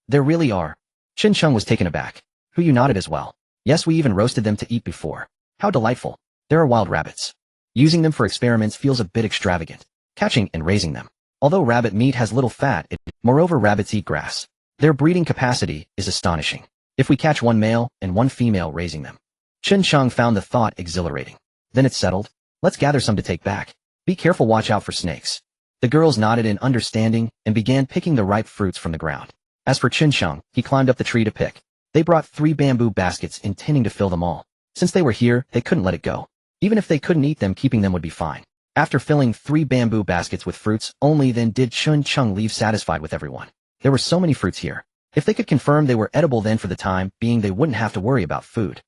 There really are. Chen Cheng was taken aback. Hu Yu nodded as well. Yes, we even roasted them to eat before. How delightful. There are wild rabbits. Using them for experiments feels a bit extravagant. Catching and raising them. Although rabbit meat has little fat, moreover rabbits eat grass. Their breeding capacity is astonishing. If we catch 1 male and 1 female raising them. Chen Cheng found the thought exhilarating. Then it settled. Let's gather some to take back. Be careful, watch out for snakes. The girls nodded in understanding and began picking the ripe fruits from the ground. As for Chen Cheng, he climbed up the tree to pick. They brought 3 bamboo baskets, intending to fill them all. Since they were here, they couldn't let it go. Even if they couldn't eat them, keeping them would be fine. After filling 3 bamboo baskets with fruits, only then did Chen Cheng leave satisfied with everyone. There were so many fruits here. If they could confirm they were edible, then for the time being they wouldn't have to worry about food.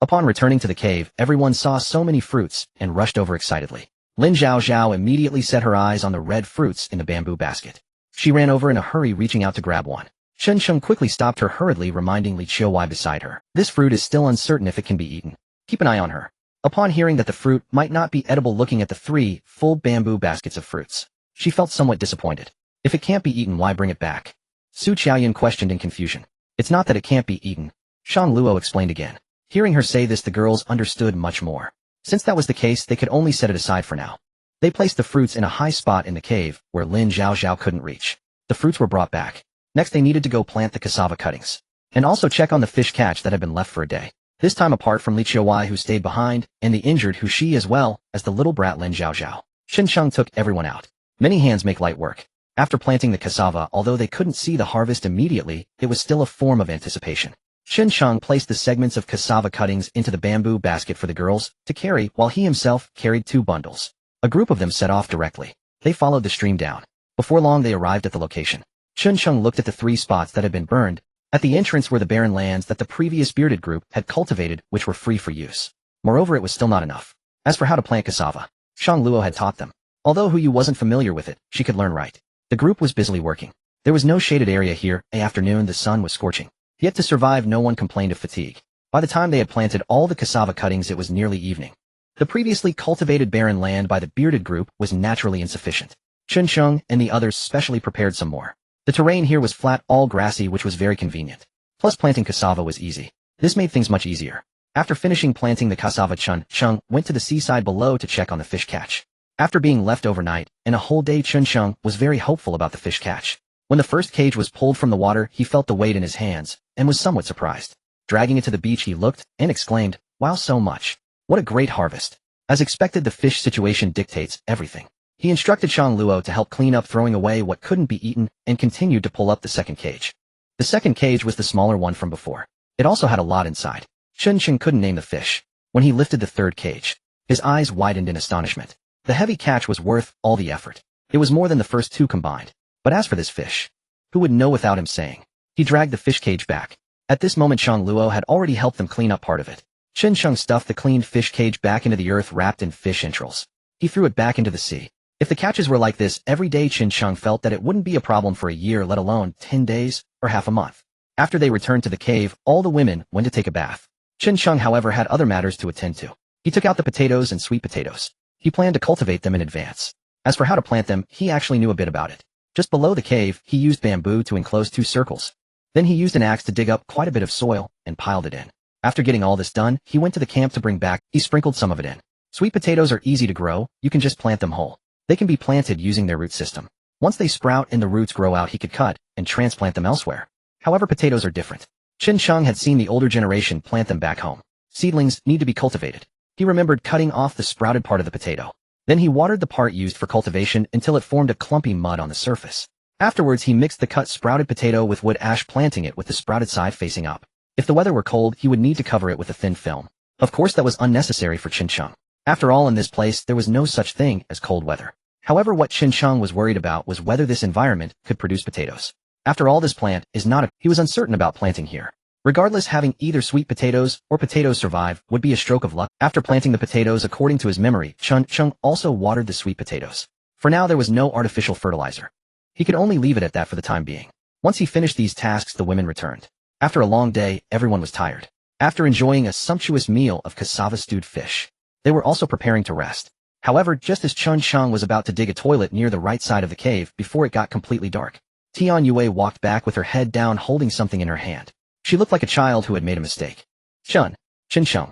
Upon returning to the cave, everyone saw so many fruits and rushed over excitedly. Lin Zhao Zhao immediately set her eyes on the red fruits in the bamboo basket. She ran over in a hurry, reaching out to grab one. Chen Cheng quickly stopped her hurriedly, reminding Li Qiuwei beside her. This fruit is still uncertain if it can be eaten. Keep an eye on her. Upon hearing that the fruit might not be edible, looking at the 3 full bamboo baskets of fruits, she felt somewhat disappointed. If it can't be eaten, why bring it back? Su Qiaoyun questioned in confusion. It's not that it can't be eaten. Shang Luo explained again. Hearing her say this, the girls understood much more. Since that was the case, they could only set it aside for now. They placed the fruits in a high spot in the cave, where Lin Zhao Zhao couldn't reach. The fruits were brought back. Next they needed to go plant the cassava cuttings. And also check on the fish catch that had been left for a day. This time apart from Li Qiuwei, who stayed behind, and the injured Hu Shi, as well as the little brat Lin Zhao Zhao. Chen Cheng took everyone out. Many hands make light work. After planting the cassava, although they couldn't see the harvest immediately, it was still a form of anticipation. Chen Cheng placed the segments of cassava cuttings into the bamboo basket for the girls to carry, while he himself carried 2 bundles. A group of them set off directly. They followed the stream down. Before long they arrived at the location. Chen Cheng looked at the 3 spots that had been burned. At the entrance were the barren lands that the previous bearded group had cultivated, which were free for use. Moreover, it was still not enough. As for how to plant cassava, Shang Luo had taught them. Although Hu Yu wasn't familiar with it, she could learn right. The group was busily working. There was no shaded area here. Afternoon the sun was scorching. Yet to survive no one complained of fatigue. By the time they had planted all the cassava cuttings, it was nearly evening. The previously cultivated barren land by the bearded group was naturally insufficient. Chen Cheng and the others specially prepared some more. The terrain here was flat, all grassy, which was very convenient. Plus planting cassava was easy. This made things much easier. After finishing planting the cassava, Chen Cheng went to the seaside below to check on the fish catch. After being left overnight and a whole day, Chen Cheng was very hopeful about the fish catch. When the first cage was pulled from the water, he felt the weight in his hands and was somewhat surprised. Dragging it to the beach, he looked and exclaimed, "Wow, so much. What a great harvest." As expected, the fish situation dictates everything. He instructed Shang Luo to help clean up throwing away what couldn't be eaten and continued to pull up the second cage. The second cage was the smaller one from before. It also had a lot inside. Chen Sheng couldn't name the fish. When he lifted the third cage, his eyes widened in astonishment. The heavy catch was worth all the effort. It was more than the first two combined. But as for this fish, who would know without him saying? He dragged the fish cage back. At this moment Shang Luo had already helped them clean up part of it. Chen Sheng stuffed the cleaned fish cage back into the earth wrapped in fish entrails. He threw it back into the sea. If the catches were like this every day, Chen Sheng felt that it wouldn't be a problem for a year, let alone 10 days or half a month. After they returned to the cave, all the women went to take a bath. Chen Sheng, however, had other matters to attend to. He took out the potatoes and sweet potatoes. He planned to cultivate them in advance. As for how to plant them, he actually knew a bit about it. Just below the cave, he used bamboo to enclose 2 circles. Then he used an axe to dig up quite a bit of soil and piled it in. After getting all this done, he went to the camp to bring back. He sprinkled some of it in. Sweet potatoes are easy to grow, you can just plant them whole. They can be planted using their root system. Once they sprout and the roots grow out, he could cut and transplant them elsewhere. However, potatoes are different. Chen Sheng had seen the older generation plant them back home. Seedlings need to be cultivated. He remembered cutting off the sprouted part of the potato. Then he watered the part used for cultivation until it formed a clumpy mud on the surface. Afterwards, he mixed the cut sprouted potato with wood ash, planting it with the sprouted side facing up. If the weather were cold, he would need to cover it with a thin film. Of course, that was unnecessary for Chen Sheng. After all, in this place, there was no such thing as cold weather. However, what Chen Sheng was worried about was whether this environment could produce potatoes. After all, this plant is not a... He was uncertain about planting here. Regardless, having either sweet potatoes or potatoes survive would be a stroke of luck. After planting the potatoes according to his memory, Chen Sheng also watered the sweet potatoes. For now, there was no artificial fertilizer. He could only leave it at that for the time being. Once he finished these tasks, the women returned. After a long day, everyone was tired. After enjoying a sumptuous meal of cassava-stewed fish, they were also preparing to rest. However, just as Chen Sheng was about to dig a toilet near the right side of the cave before it got completely dark, Tian Yue walked back with her head down, holding something in her hand. She looked like a child who had made a mistake. Chen Sheng.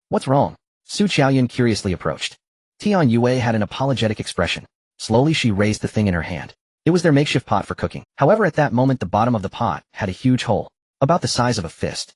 What's wrong? Su Qiaoyan curiously approached. Tian Yue had an apologetic expression. Slowly she raised the thing in her hand. It was their makeshift pot for cooking. However, at that moment the bottom of the pot had a huge hole, about the size of a fist.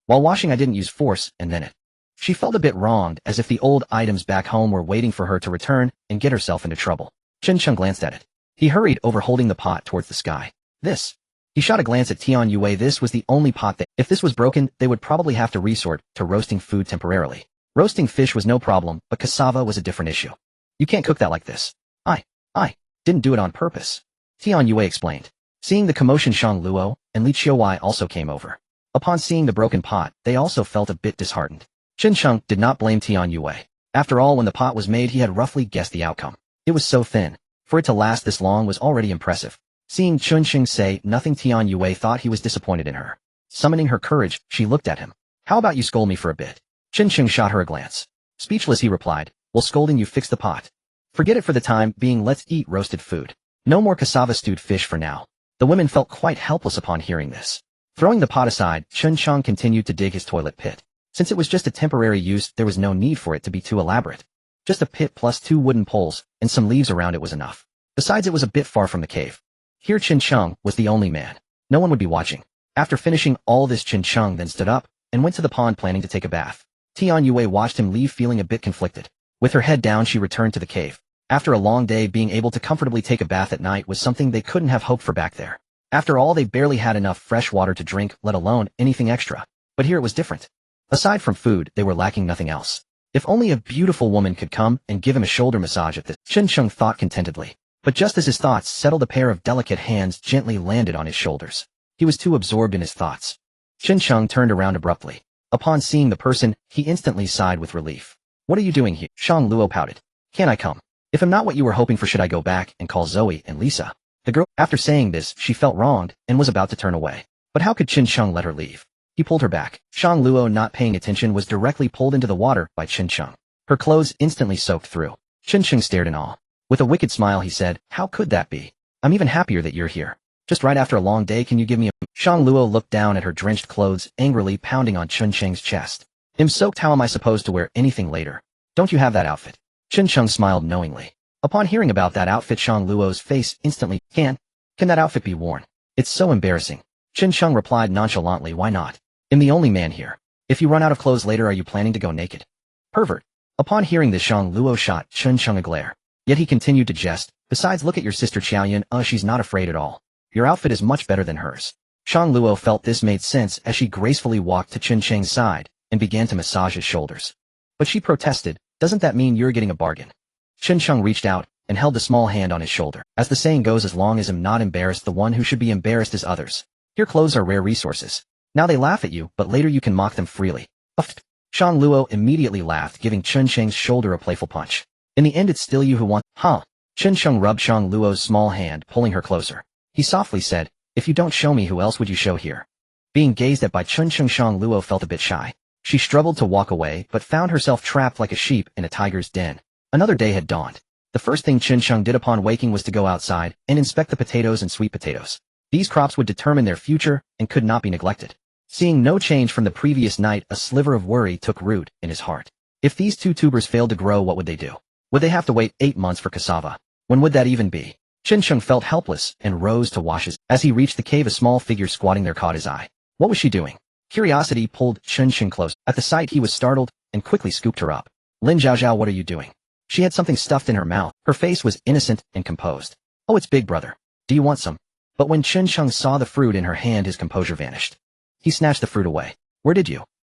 While washing I didn't use force, and then it. She felt a bit wronged, as if the old items back home were waiting for her to return and get herself into trouble. Chen Sheng glanced at it. He hurried over, holding the pot towards the sky. This. He shot a glance at Tian Yue. This was the only pot that, if this was broken, they would probably have to resort to roasting food temporarily. Roasting fish was no problem, but cassava was a different issue. You can't cook that like this. I didn't do it on purpose. Tian Yue explained. Seeing the commotion, Shang Luo and Li Qiuwei also came over. Upon seeing the broken pot, they also felt a bit disheartened. Chen Sheng did not blame Tian Yue. After all, when the pot was made, he had roughly guessed the outcome. It was so thin. For it to last this long was already impressive. Seeing Chen Sheng say nothing, Tian Yue thought he was disappointed in her. Summoning her courage, she looked at him. How about you scold me for a bit? Chen Sheng shot her a glance. Speechless, he replied, "Will scolding you fix the pot? Forget it for the time being, let's eat roasted food. No more cassava-stewed fish for now." The women felt quite helpless upon hearing this. Throwing the pot aside, Chen Sheng continued to dig his toilet pit. Since it was just a temporary use, there was no need for it to be too elaborate. Just a pit plus 2 wooden poles and some leaves around it was enough. Besides, it was a bit far from the cave. Here Chen Sheng was the only man. No one would be watching. After finishing all this, Chen Sheng then stood up and went to the pond, planning to take a bath. Tian Yue watched him leave, feeling a bit conflicted. With her head down, she returned to the cave. After a long day, being able to comfortably take a bath at night was something they couldn't have hoped for back there. After all, they barely had enough fresh water to drink, let alone anything extra. But here it was different. Aside from food, they were lacking nothing else. If only a beautiful woman could come and give him a shoulder massage at this, Chen Sheng thought contentedly. But just as his thoughts settled, a pair of delicate hands gently landed on his shoulders. He was too absorbed in his thoughts. Chen Sheng turned around abruptly. Upon seeing the person, he instantly sighed with relief. "What are you doing here?" Shang Luo pouted. "Can I come? If I'm not what you were hoping for, should I go back and call Zoe and Lisa?" The girl, after saying this, she felt wronged and was about to turn away. But how could Chen Sheng let her leave? He pulled her back. Shang Luo, not paying attention, was directly pulled into the water by Chen Sheng. Her clothes instantly soaked through. Chen Sheng stared in awe. With a wicked smile, he said, "How could that be? I'm even happier that you're here. Just right after a long day, can you give me a..." Shang Luo looked down at her drenched clothes, angrily pounding on Chen Sheng's chest. "I'm soaked, how am I supposed to wear anything later? Don't you have that outfit?" Chen Sheng smiled knowingly. Upon hearing about that outfit, Shang Luo's face instantly, Can that outfit be worn? It's so embarrassing." Chen Sheng replied nonchalantly, "Why not? I'm the only man here. If you run out of clothes later, are you planning to go naked? Pervert." Upon hearing this, Shang Luo shot Chen Sheng a glare. Yet he continued to jest. Besides, look at your sister Qiaoyan, she's not afraid at all. Your outfit is much better than hers. Shang Luo felt this made sense as she gracefully walked to Chen Sheng's side and began to massage his shoulders. But she protested, doesn't that mean you're getting a bargain? Chen Sheng reached out and held a small hand on his shoulder. As the saying goes, as long as I'm not embarrassed, the one who should be embarrassed is others. Your clothes are rare resources. Now they laugh at you, but later you can mock them freely. Uff. Shang Luo immediately laughed, giving Chen Sheng's shoulder a playful punch. In the end, it's still you who want, huh? Chen Sheng rubbed Shang Luo's small hand, pulling her closer. He softly said, if you don't show me, who else would you show here? Being gazed at by Chen Sheng, Shang Luo felt a bit shy. She struggled to walk away, but found herself trapped like a sheep in a tiger's den. Another day had dawned. The first thing Chen Sheng did upon waking was to go outside and inspect the potatoes and sweet potatoes. These crops would determine their future and could not be neglected. Seeing no change from the previous night, a sliver of worry took root in his heart. If these two tubers failed to grow, what would they do? Would they have to wait 8 months for cassava? When would that even be? Chen Sheng felt helpless and rose to wash his. As he reached the cave, a small figure squatting there caught his eye. What was she doing? Curiosity pulled Chen Sheng close. At the sight, he was startled and quickly scooped her up. Lin Zhaozhao, what are you doing? She had something stuffed in her mouth. Her face was innocent and composed. Oh, it's Big Brother. Do you want some? But when Chen Sheng saw the fruit in her hand, his composure vanished. He snatched the fruit away. Where did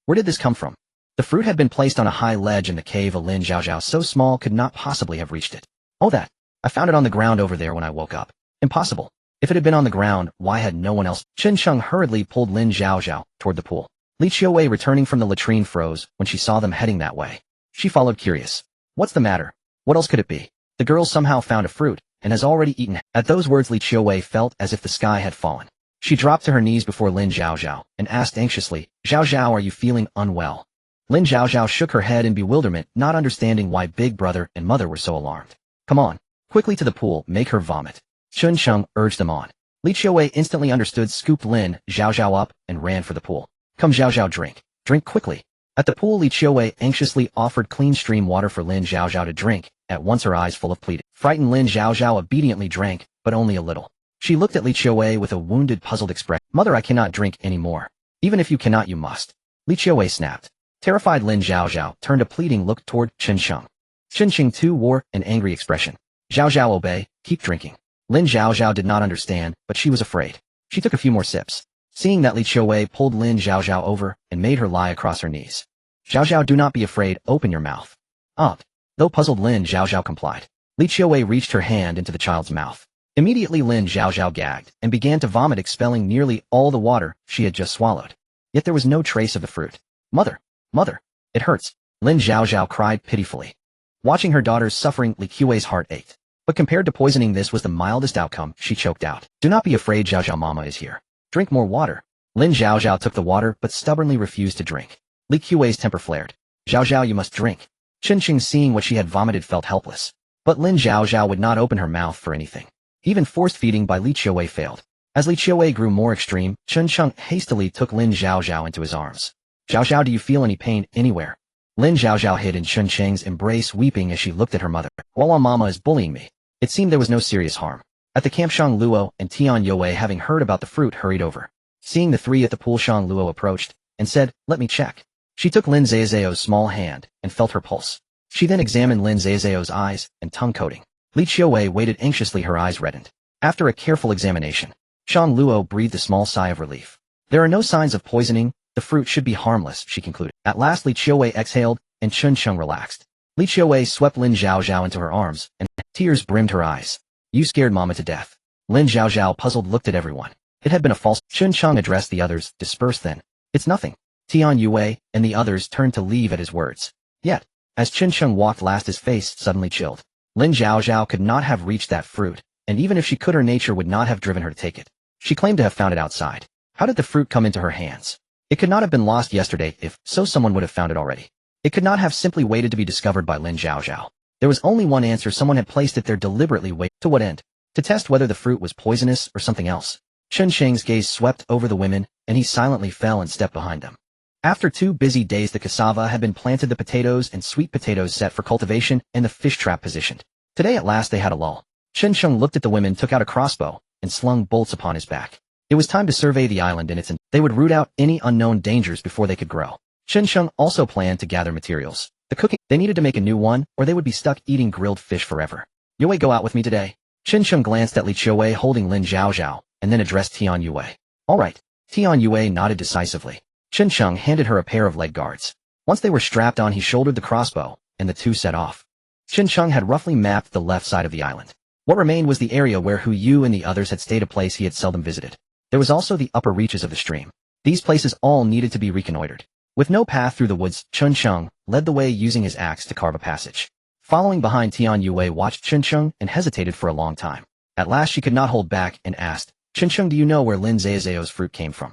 this come from? The fruit had been placed on a high ledge in the cave. A Lin Zhaozhao so small could not possibly have reached it. Oh, that. I found it on the ground over there when I woke up. Impossible. If it had been on the ground, why had no one else? Chen Sheng hurriedly pulled Lin Zhaozhao toward the pool. Li Qiuwei, returning from the latrine, froze when she saw them heading that way. She followed, curious. What's the matter? What else could it be? The girl somehow found a fruit and has already eaten. At those words, Li Qiuwei felt as if the sky had fallen. She dropped to her knees before Lin Zhaozhao and asked anxiously, Zhaozhao, are you feeling unwell? Lin Zhaozhao shook her head in bewilderment, not understanding why Big Brother and Mother were so alarmed. Come on, quickly to the pool, make her vomit. Chen Sheng urged them on. Li Qiuwei instantly understood, scooped Lin Zhaozhao up and ran for the pool. Come Zhaozhao, drink. Drink quickly. At the pool, Li Qiuwei anxiously offered clean stream water for Lin Zhaozhao to drink, at once her eyes full of pleading. Frightened Lin Zhaozhao obediently drank, but only a little. She looked at Li Qiuwei with a wounded, puzzled expression. Mother, I cannot drink anymore. Even if you cannot, you must. Li Qiuwei snapped. Terrified Lin Zhaozhao turned a pleading look toward Chen Sheng. Chen Sheng too wore an angry expression. Zhaozhao, obey, keep drinking. Lin Zhaozhao did not understand, but she was afraid. She took a few more sips. Seeing that, Li Qiuwei pulled Lin Zhaozhao over and made her lie across her knees. Zhaozhao, do not be afraid, open your mouth. Up. Though puzzled, Lin Zhaozhao complied. Li Qiuwei reached her hand into the child's mouth. Immediately Lin Zhaozhao gagged and began to vomit, expelling nearly all the water she had just swallowed. Yet there was no trace of the fruit. Mother! Mother! It hurts! Lin Zhaozhao cried pitifully. Watching her daughter's suffering, Li Qiuwei's heart ached. But compared to poisoning, this was the mildest outcome. She choked out. Do not be afraid, Zhaozhao, Mama is here. Drink more water. Lin Zhaozhao took the water but stubbornly refused to drink. Li Qiuwei's temper flared. Zhaozhao, you must drink. Chen Sheng, seeing what she had vomited, felt helpless. But Lin Zhaozhao would not open her mouth for anything. Even forced feeding by Li Qiuwei failed. As Li Qiuwei grew more extreme, Chen Sheng hastily took Lin Zhaozhao into his arms. Zhaozhao, do you feel any pain anywhere? Lin Zhaozhao hid in Chen Sheng's embrace, weeping as she looked at her mother. While Mama is bullying me. It seemed there was no serious harm. At the camp, Shang Luo and Tian Yue, having heard about the fruit, hurried over. Seeing the three at the pool, Shang Luo approached and said, let me check. She took Lin Zhaozhao's small hand and felt her pulse. She then examined Lin Zhaozhao's eyes and tongue coating. Li Qiuwei waited anxiously, her eyes reddened. After a careful examination, Shang Luo breathed a small sigh of relief. There are no signs of poisoning, the fruit should be harmless, she concluded. At last Li Qiuwei exhaled, and Chen Sheng relaxed. Li Qiuwei swept Lin Zhaozhao into her arms, and tears brimmed her eyes. You scared Mama to death. Lin Zhaozhao, puzzled, looked at everyone. It had been a false. Chen Sheng addressed the others, disperse then. It's nothing. Tian Yue and the others turned to leave at his words. Yet, as Chen Sheng walked last, his face suddenly chilled. Lin Zhaozhao could not have reached that fruit, and even if she could, her nature would not have driven her to take it. She claimed to have found it outside. How did the fruit come into her hands? It could not have been lost yesterday. If so, someone would have found it already. It could not have simply waited to be discovered by Lin Zhaozhao. There was only one answer: someone had placed it there deliberately. To what end? To test whether the fruit was poisonous or something else. Chen Sheng's gaze swept over the women, and he silently fell and stepped behind them. After 2 busy days, the cassava had been planted, the potatoes and sweet potatoes set for cultivation, and the fish trap positioned. Today at last they had a lull. Chen Sheng looked at the women, took out a crossbow, and slung bolts upon his back. It was time to survey the island they would root out any unknown dangers before they could grow. Chen Sheng also planned to gather materials. The cooking, they needed to make a new one, or they would be stuck eating grilled fish forever. Yue, go out with me today. Chen Sheng glanced at Li Qiuwei holding Lin Zhaozhao, and then addressed Tian Yue. All right. Tian Yue nodded decisively. Chen Sheng handed her a pair of leg guards. Once they were strapped on, he shouldered the crossbow, and the two set off. Chen Sheng had roughly mapped the left side of the island. What remained was the area where Hu Yu and the others had stayed, a place he had seldom visited. There was also the upper reaches of the stream. These places all needed to be reconnoitered. With no path through the woods, Chen Sheng led the way using his axe to carve a passage. Following behind, Tian Yue watched Chen Sheng and hesitated for a long time. At last she could not hold back and asked, Chen Sheng, do you know where Lin Zhaozhao's fruit came from?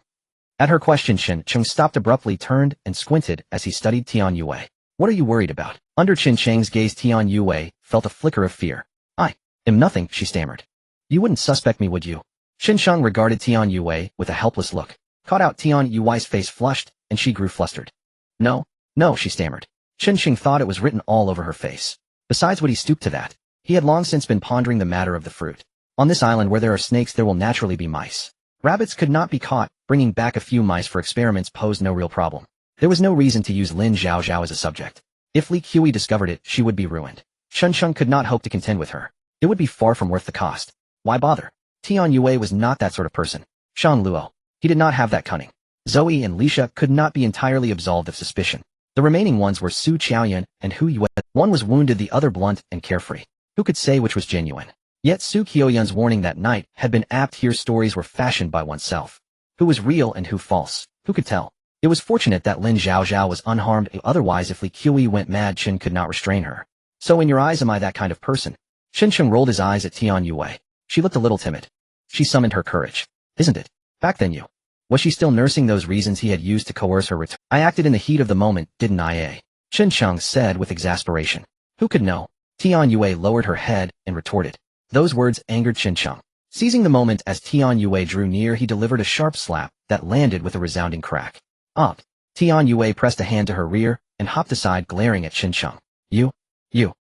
At her question, Chen Sheng stopped abruptly, turned, and squinted as he studied Tian Yue. What are you worried about? Under Chen Sheng's gaze, Tian Yue felt a flicker of fear. I am nothing, she stammered. You wouldn't suspect me, would you? Chen Sheng regarded Tian Yue with a helpless look. Caught out, Tian Yue's face flushed, and she grew flustered. No, she stammered. Chen Sheng thought it was written all over her face. Besides, would he stoop to that? He had long since been pondering the matter of the fruit. On this island where there are snakes, there will naturally be mice. Rabbits could not be caught. Bringing back a few mice for experiments posed no real problem. There was no reason to use Lin Zhaozhao as a subject. If Li Qiuwei discovered it, she would be ruined. Chen Sheng could not hope to contend with her. It would be far from worth the cost. Why bother? Tian Yue was not that sort of person. Shan Luo. He did not have that cunning. Zoe and Lisha could not be entirely absolved of suspicion. The remaining ones were Su Qiaoyan and Hu Yue. One was wounded, the other blunt and carefree. Who could say which was genuine? Yet Su Qiaoyan's warning that night had been apt. Here stories were fashioned by oneself. Who was real and who false? Who could tell? It was fortunate that Lin Zhaozhao was unharmed, otherwise if Li Qiuwei went mad, Chen could not restrain her. So in your eyes, am I that kind of person? Chen Sheng rolled his eyes at Tian Yue. She looked a little timid. She summoned her courage. Isn't it? Back then you. Was she still nursing those reasons he had used to coerce her return? I acted in the heat of the moment, didn't I? Chen Sheng said with exasperation. Who could know? Tian Yue lowered her head and retorted. Those words angered Chen Sheng. Seizing the moment as Tian Yue drew near, he delivered a sharp slap that landed with a resounding crack. Up. Tian Yue pressed a hand to her rear and hopped aside, glaring at Chen Sheng. You.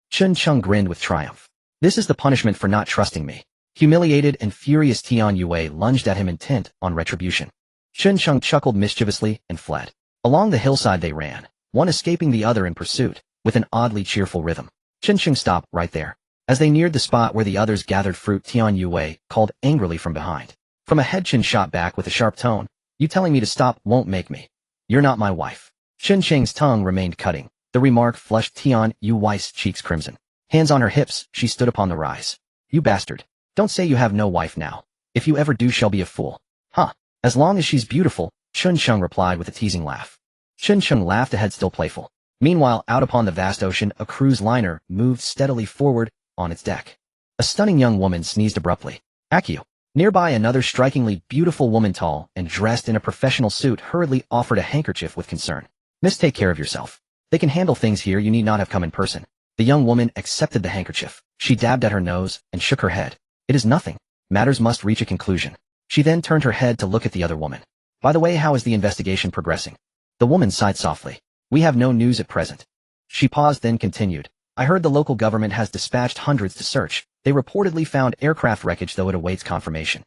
Chen Sheng grinned with triumph. This is the punishment for not trusting me. Humiliated and furious, Tian Yue lunged at him, intent on retribution. Chen Sheng chuckled mischievously and fled. Along the hillside they ran, one escaping the other in pursuit, with an oddly cheerful rhythm. Chen Sheng stopped right there. As they neared the spot where the others gathered fruit, Tian Yue called angrily from behind. From ahead, Chen shot back with a sharp tone. You telling me to stop won't make me. You're not my wife. Chen Sheng's tongue remained cutting. The remark flushed Tian Yue's cheeks crimson. Hands on her hips, she stood upon the rise. You bastard. Don't say you have no wife now. If you ever do, shall be a fool. Huh. As long as she's beautiful, Chen Sheng replied with a teasing laugh. Chen Sheng laughed ahead, still playful. Meanwhile, out upon the vast ocean, a cruise liner moved steadily forward on its deck. A stunning young woman sneezed abruptly. Akio. Nearby, another strikingly beautiful woman, tall and dressed in a professional suit, hurriedly offered a handkerchief with concern. Miss, take care of yourself. They can handle things here, you need not have come in person. The young woman accepted the handkerchief. She dabbed at her nose and shook her head. It is nothing. Matters must reach a conclusion. She then turned her head to look at the other woman. By the way, how is the investigation progressing? The woman sighed softly. We have no news at present. She paused, then continued. I heard the local government has dispatched hundreds to search. They reportedly found aircraft wreckage, though it awaits confirmation.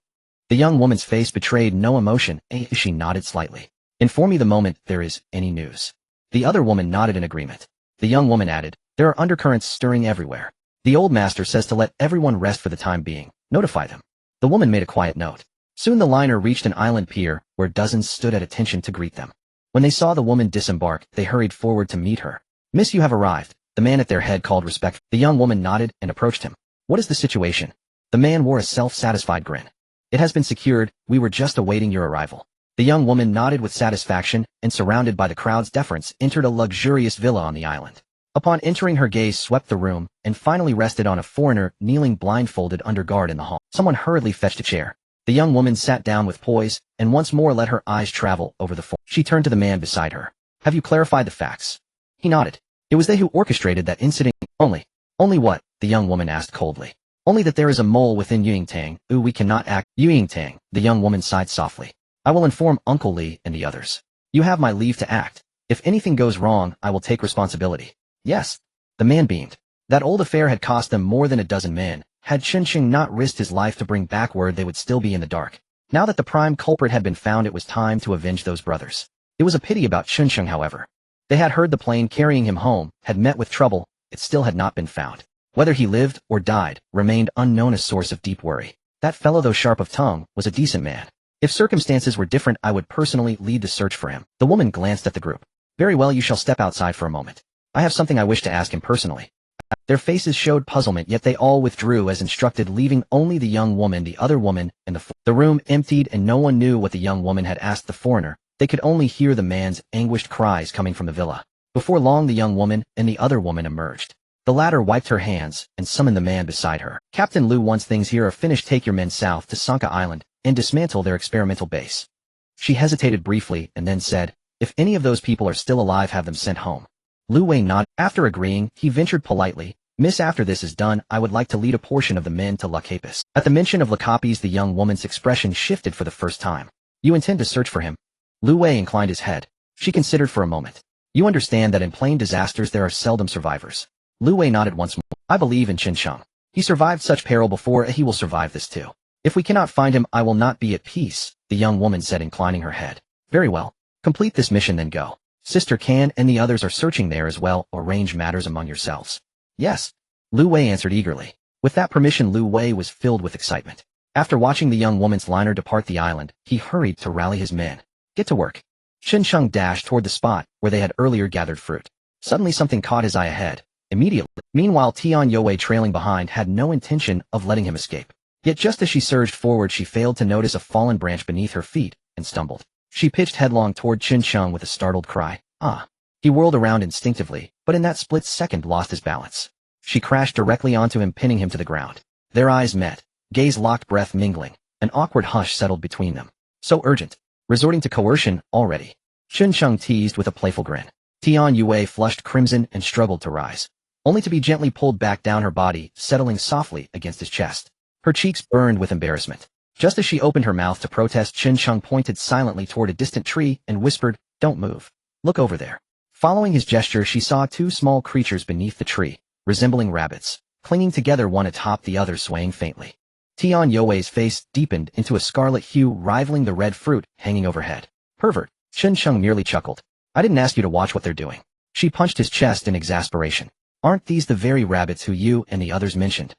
The young woman's face betrayed no emotion. She nodded slightly. Inform me the moment there is any news. The other woman nodded in agreement. The young woman added, there are undercurrents stirring everywhere. The old master says to let everyone rest for the time being. Notify them. The woman made a quiet note. Soon the liner reached an island pier where dozens stood at attention to greet them. When they saw the woman disembark, they hurried forward to meet her. Miss, you have arrived. The man at their head called respectfully. The young woman nodded and approached him. What is the situation? The man wore a self-satisfied grin. It has been secured. We were just awaiting your arrival. The young woman nodded with satisfaction and, surrounded by the crowd's deference, entered a luxurious villa on the island. Upon entering, her gaze swept the room and finally rested on a foreigner kneeling blindfolded under guard in the hall. Someone hurriedly fetched a chair. The young woman sat down with poise and once more let her eyes travel over the floor. She turned to the man beside her. Have you clarified the facts? He nodded. It was they who orchestrated that incident. Only what? The young woman asked coldly. Only that there is a mole within Yingtang. We cannot act. Yingtang. The young woman sighed softly. I will inform Uncle Li and the others. You have my leave to act. If anything goes wrong, I will take responsibility. Yes. The man beamed. That old affair had cost them more than a dozen men. Had Chen Sheng not risked his life to bring back word, they would still be in the dark. Now that the prime culprit had been found, it was time to avenge those brothers. It was a pity about Chen Sheng, however. They had heard the plane carrying him home had met with trouble. It still had not been found. Whether he lived or died remained unknown, a source of deep worry. That fellow, though sharp of tongue, was a decent man. If circumstances were different, I would personally lead the search for him. The woman glanced at the group. Very well, you shall step outside for a moment. I have something I wish to ask him personally. Their faces showed puzzlement, yet they all withdrew as instructed, leaving only the young woman, the other woman, and the room emptied, and no one knew what the young woman had asked the foreigner. They could only hear the man's anguished cries coming from the villa. Before long, the young woman and the other woman emerged. The latter wiped her hands and summoned the man beside her. Captain Liu, once things here are finished, take your men south to Sanka Island and dismantle their experimental base. She hesitated briefly and then said, if any of those people are still alive, have them sent home. Lu Wei nodded. After agreeing, he ventured politely, Miss, after this is done, I would like to lead a portion of the men to La Capis. At the mention of La Capis, the young woman's expression shifted for the first time. You intend to search for him? Lu Wei inclined his head. She considered for a moment. You understand that in plane disasters there are seldom survivors. Lu Wei nodded once more. I believe in Qin Sheng. He survived such peril before, he will survive this too. If we cannot find him, I will not be at peace, the young woman said, inclining her head. Very well. Complete this mission, then go. Sister Can and the others are searching there as well. Arrange matters among yourselves. Yes. Lu Wei answered eagerly. With that permission, Lu Wei was filled with excitement. After watching the young woman's liner depart the island, he hurried to rally his men. Get to work. Qin Sheng dashed toward the spot where they had earlier gathered fruit. Suddenly something caught his eye ahead. Immediately. Meanwhile, Tian Yue, trailing behind, had no intention of letting him escape. Yet just as she surged forward, she failed to notice a fallen branch beneath her feet and stumbled. She pitched headlong toward Qin Sheng with a startled cry. Ah! He whirled around instinctively, but in that split second lost his balance. She crashed directly onto him, pinning him to the ground. Their eyes met, gaze locked, breath mingling. An awkward hush settled between them. So urgent. Resorting to coercion already. Qin Sheng teased with a playful grin. Tian Yue flushed crimson and struggled to rise, only to be gently pulled back down, her body settling softly against his chest. Her cheeks burned with embarrassment. Just as she opened her mouth to protest, Qin Sheng pointed silently toward a distant tree and whispered, Don't move. Look over there. Following his gesture, she saw two small creatures beneath the tree, resembling rabbits, clinging together, one atop the other, swaying faintly. Tian Yue's face deepened into a scarlet hue, rivaling the red fruit hanging overhead. Pervert. Qin Sheng merely chuckled. I didn't ask you to watch what they're doing. She punched his chest in exasperation. Aren't these the very rabbits who you and the others mentioned?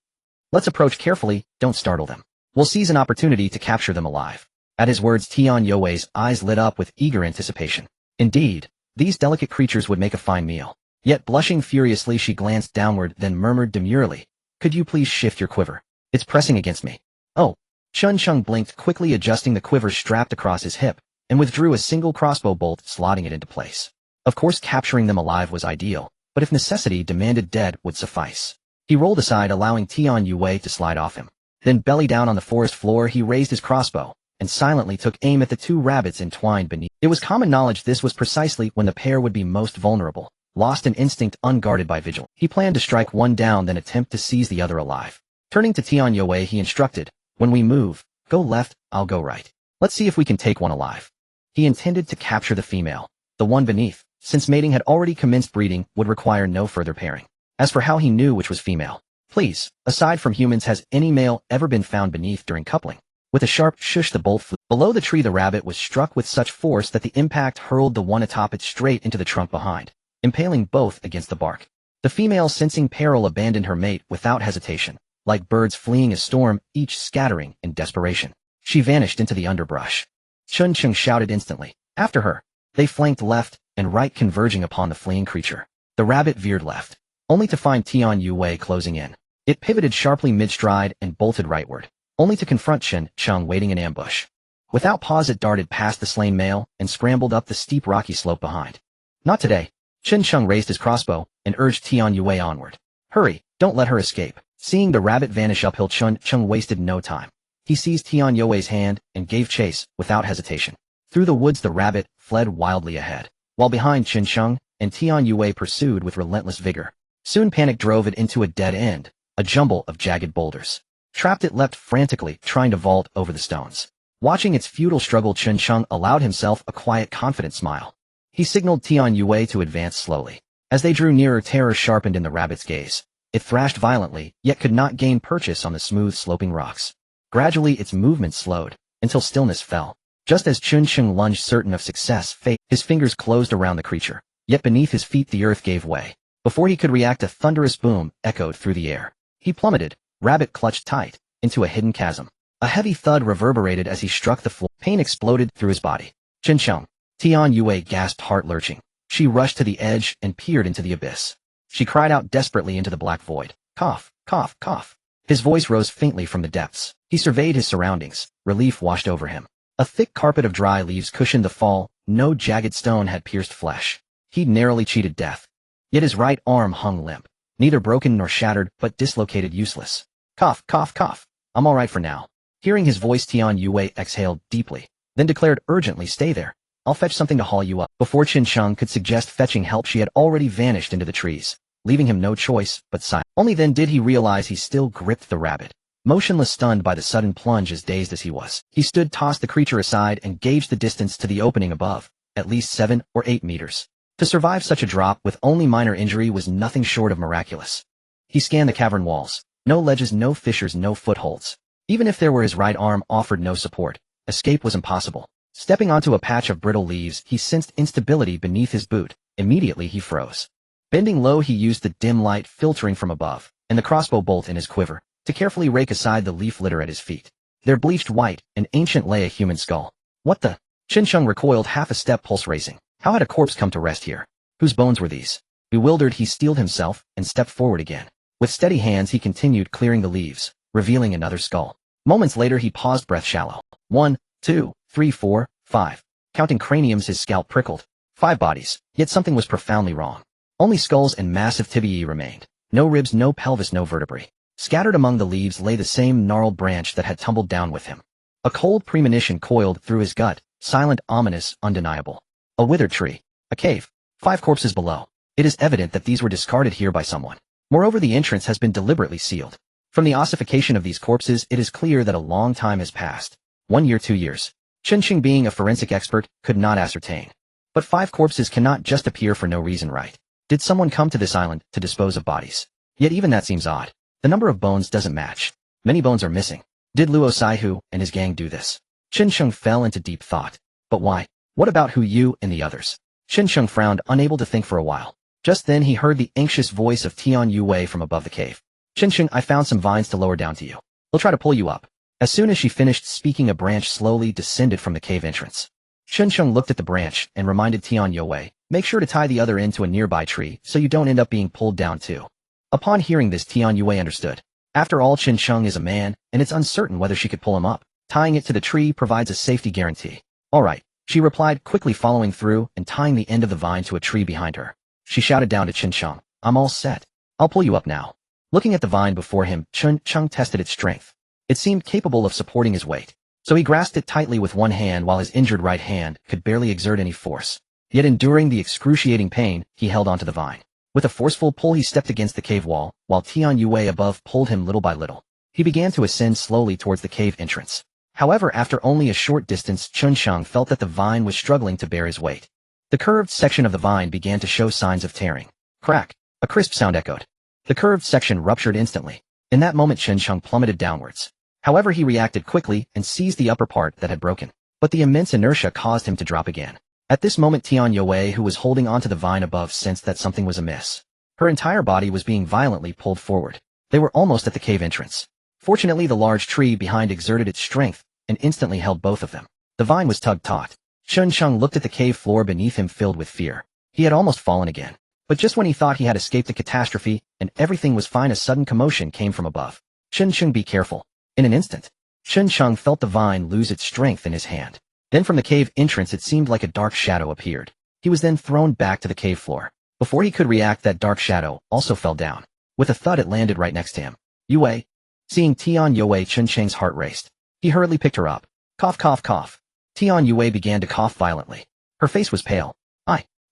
Let's approach carefully, don't startle them. We'll seize an opportunity to capture them alive. At his words, Tian Yue's eyes lit up with eager anticipation. Indeed, these delicate creatures would make a fine meal. Yet blushing furiously, she glanced downward, then murmured demurely, Could you please shift your quiver? It's pressing against me. Oh. Qin Sheng blinked, quickly adjusting the quiver strapped across his hip, and withdrew a single crossbow bolt, slotting it into place. Of course, capturing them alive was ideal, but if necessity demanded, dead would suffice. He rolled aside, allowing Tian Yue to slide off him. Then, belly down on the forest floor, he raised his crossbow and silently took aim at the two rabbits entwined beneath. It was common knowledge this was precisely when the pair would be most vulnerable, lost in instinct, unguarded by vigilance. He planned to strike one down, then attempt to seize the other alive. Turning to Tian Yue, he instructed, When we move, go left, I'll go right. Let's see if we can take one alive. He intended to capture the female. The one beneath, since mating had already commenced, breeding would require no further pairing. As for how he knew which was female, please, aside from humans, has any male ever been found beneath during coupling? With a sharp shush, the bolt flew. Below the tree, the rabbit was struck with such force that the impact hurled the one atop it straight into the trunk behind, impaling both against the bark. The female, sensing peril, abandoned her mate without hesitation, like birds fleeing a storm, each scattering in desperation. She vanished into the underbrush. Qin Sheng shouted instantly, After her! They flanked left and right, converging upon the fleeing creature. The rabbit veered left, only to find Tian Yue closing in. It pivoted sharply mid-stride and bolted rightward, only to confront Qin Sheng waiting in ambush. Without pause, it darted past the slain male and scrambled up the steep rocky slope behind. Not today. Qin Sheng raised his crossbow and urged Tian Yue onward. Hurry, don't let her escape. Seeing the rabbit vanish uphill, Qin Sheng wasted no time. He seized Tian Yue's hand and gave chase without hesitation. Through the woods, the rabbit fled wildly ahead, while behind, Qin Sheng and Tian Yue pursued with relentless vigor. Soon panic drove it into a dead end, a jumble of jagged boulders. Trapped, it leapt frantically, trying to vault over the stones. Watching its futile struggle, Qin Sheng allowed himself a quiet, confident smile. He signaled Tian Yue to advance slowly. As they drew nearer, terror sharpened in the rabbit's gaze. It thrashed violently, yet could not gain purchase on the smooth, sloping rocks. Gradually, its movements slowed, until stillness fell. Just as Qin Sheng lunged, certain of success, his fingers closed around the creature. Yet beneath his feet the earth gave way. Before he could react, a thunderous boom echoed through the air. He plummeted, rabbit clutched tight, into a hidden chasm. A heavy thud reverberated as he struck the floor. Pain exploded through his body. Chin-chung. Tian Yue gasped, heart-lurching. She rushed to the edge and peered into the abyss. She cried out desperately into the black void. Cough, cough, cough. His voice rose faintly from the depths. He surveyed his surroundings. Relief washed over him. A thick carpet of dry leaves cushioned the fall. No jagged stone had pierced flesh. He'd narrowly cheated death. Yet his right arm hung limp. Neither broken nor shattered, but dislocated, useless. Cough, cough, cough. I'm all right for now. Hearing his voice, Tian Yue exhaled deeply, then declared urgently, stay there. I'll fetch something to haul you up. Before Chin-chung could suggest fetching help, she had already vanished into the trees, leaving him no choice but silence. Only then did he realize he still gripped the rabbit. Motionless, stunned by the sudden plunge, as dazed as he was, he stood, tossed the creature aside, and gauged the distance to the opening above, at least 7 or 8 meters. To survive such a drop with only minor injury was nothing short of miraculous. He scanned the cavern walls. No ledges, no fissures, no footholds. Even if there were, his right arm offered no support. Escape was impossible. Stepping onto a patch of brittle leaves, he sensed instability beneath his boot. Immediately he froze. Bending low, he used the dim light filtering from above, and the crossbow bolt in his quiver, to carefully rake aside the leaf litter at his feet. There, bleached white and ancient, lay a human skull. What the? Chin-chung recoiled half a step, pulse racing. How had a corpse come to rest here? Whose bones were these? Bewildered, he steeled himself and stepped forward again. With steady hands he continued clearing the leaves, revealing another skull. Moments later he paused, breath shallow. 1, 2, 3, 4, 5. Counting craniums, his scalp prickled. 5 bodies, yet something was profoundly wrong. Only skulls and massive tibiae remained. No ribs, no pelvis, no vertebrae. Scattered among the leaves lay the same gnarled branch that had tumbled down with him. A cold premonition coiled through his gut, silent, ominous, undeniable. A withered tree. A cave. 5 corpses below. It is evident that these were discarded here by someone. Moreover, the entrance has been deliberately sealed. From the ossification of these corpses, it is clear that a long time has passed. 1 year, 2 years. Chin-chung, being a forensic expert, could not ascertain. But 5 corpses cannot just appear for no reason, right? Did someone come to this island to dispose of bodies? Yet even that seems odd. The number of bones doesn't match. Many bones are missing. Did Luo Saihu and his gang do this? Chin-chung fell into deep thought. But why? What about Hu Yu and the others? Chin-chung frowned, unable to think for a while. Just then he heard the anxious voice of Tian Yue from above the cave. Chin-chung, I found some vines to lower down to you. We'll try to pull you up. As soon as she finished speaking, a branch slowly descended from the cave entrance. Chin-chung looked at the branch and reminded Tian Yue, make sure to tie the other end to a nearby tree so you don't end up being pulled down too. Upon hearing this, Tian Yue understood. After all, Chin-chung is a man, and it's uncertain whether she could pull him up. Tying it to the tree provides a safety guarantee. All right, she replied, quickly following through and tying the end of the vine to a tree behind her. She shouted down to Chin-chung, I'm all set. I'll pull you up now. Looking at the vine before him, Chin-chung tested its strength. It seemed capable of supporting his weight. So he grasped it tightly with one hand while his injured right hand could barely exert any force. Yet enduring the excruciating pain, he held onto the vine. With a forceful pull, he stepped against the cave wall, while Tian Yue above pulled him little by little. He began to ascend slowly towards the cave entrance. However, after only a short distance, Chin-chung felt that the vine was struggling to bear his weight. The curved section of the vine began to show signs of tearing. Crack! A crisp sound echoed. The curved section ruptured instantly. In that moment, Chin-chung plummeted downwards. However, he reacted quickly and seized the upper part that had broken. But the immense inertia caused him to drop again. At this moment, Tian Yue, who was holding onto the vine above, sensed that something was amiss. Her entire body was being violently pulled forward. They were almost at the cave entrance. Fortunately, the large tree behind exerted its strength and instantly held both of them. The vine was tugged taut. Chin-chung looked at the cave floor beneath him, filled with fear. He had almost fallen again. But just when he thought he had escaped the catastrophe and everything was fine, a sudden commotion came from above. Chin-chung, be careful. In an instant, Chin-chung felt the vine lose its strength in his hand. Then from the cave entrance it seemed like a dark shadow appeared. He was then thrown back to the cave floor. Before he could react, that dark shadow also fell down. With a thud, it landed right next to him. Yue. Seeing Tian Yue, Chin-chung's heart raced. He hurriedly picked her up. Cough, cough, cough. Tian Yue began to cough violently. Her face was pale.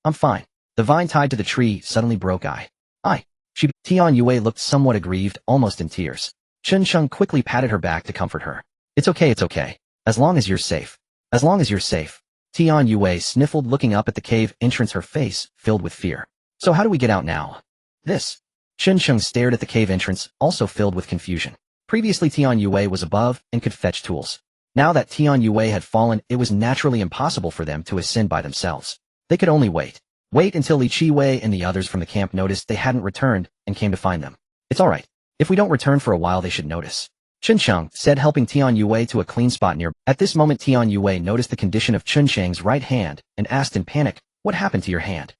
I'm fine. The vine tied to the tree suddenly broke. Tian Yue looked somewhat aggrieved, almost in tears. Chin-chung quickly patted her back to comfort her. It's okay. As long as you're safe. As long as you're safe. Tian Yue sniffled, looking up at the cave entrance, her face filled with fear. So how do we get out now? This. Chin-chung stared at the cave entrance, also filled with confusion. Previously, Tian Yue was above and could fetch tools. Now that Tian Yue had fallen, it was naturally impossible for them to ascend by themselves. They could only wait. Wait until Li Chi-wei and the others from the camp noticed they hadn't returned and came to find them. It's alright. If we don't return for a while they should notice. Chun Cheng said, helping Tian Yue to a clean spot near. At this moment Tian Yue noticed the condition of Chun Cheng's right hand and asked in panic, "What happened to your hand?"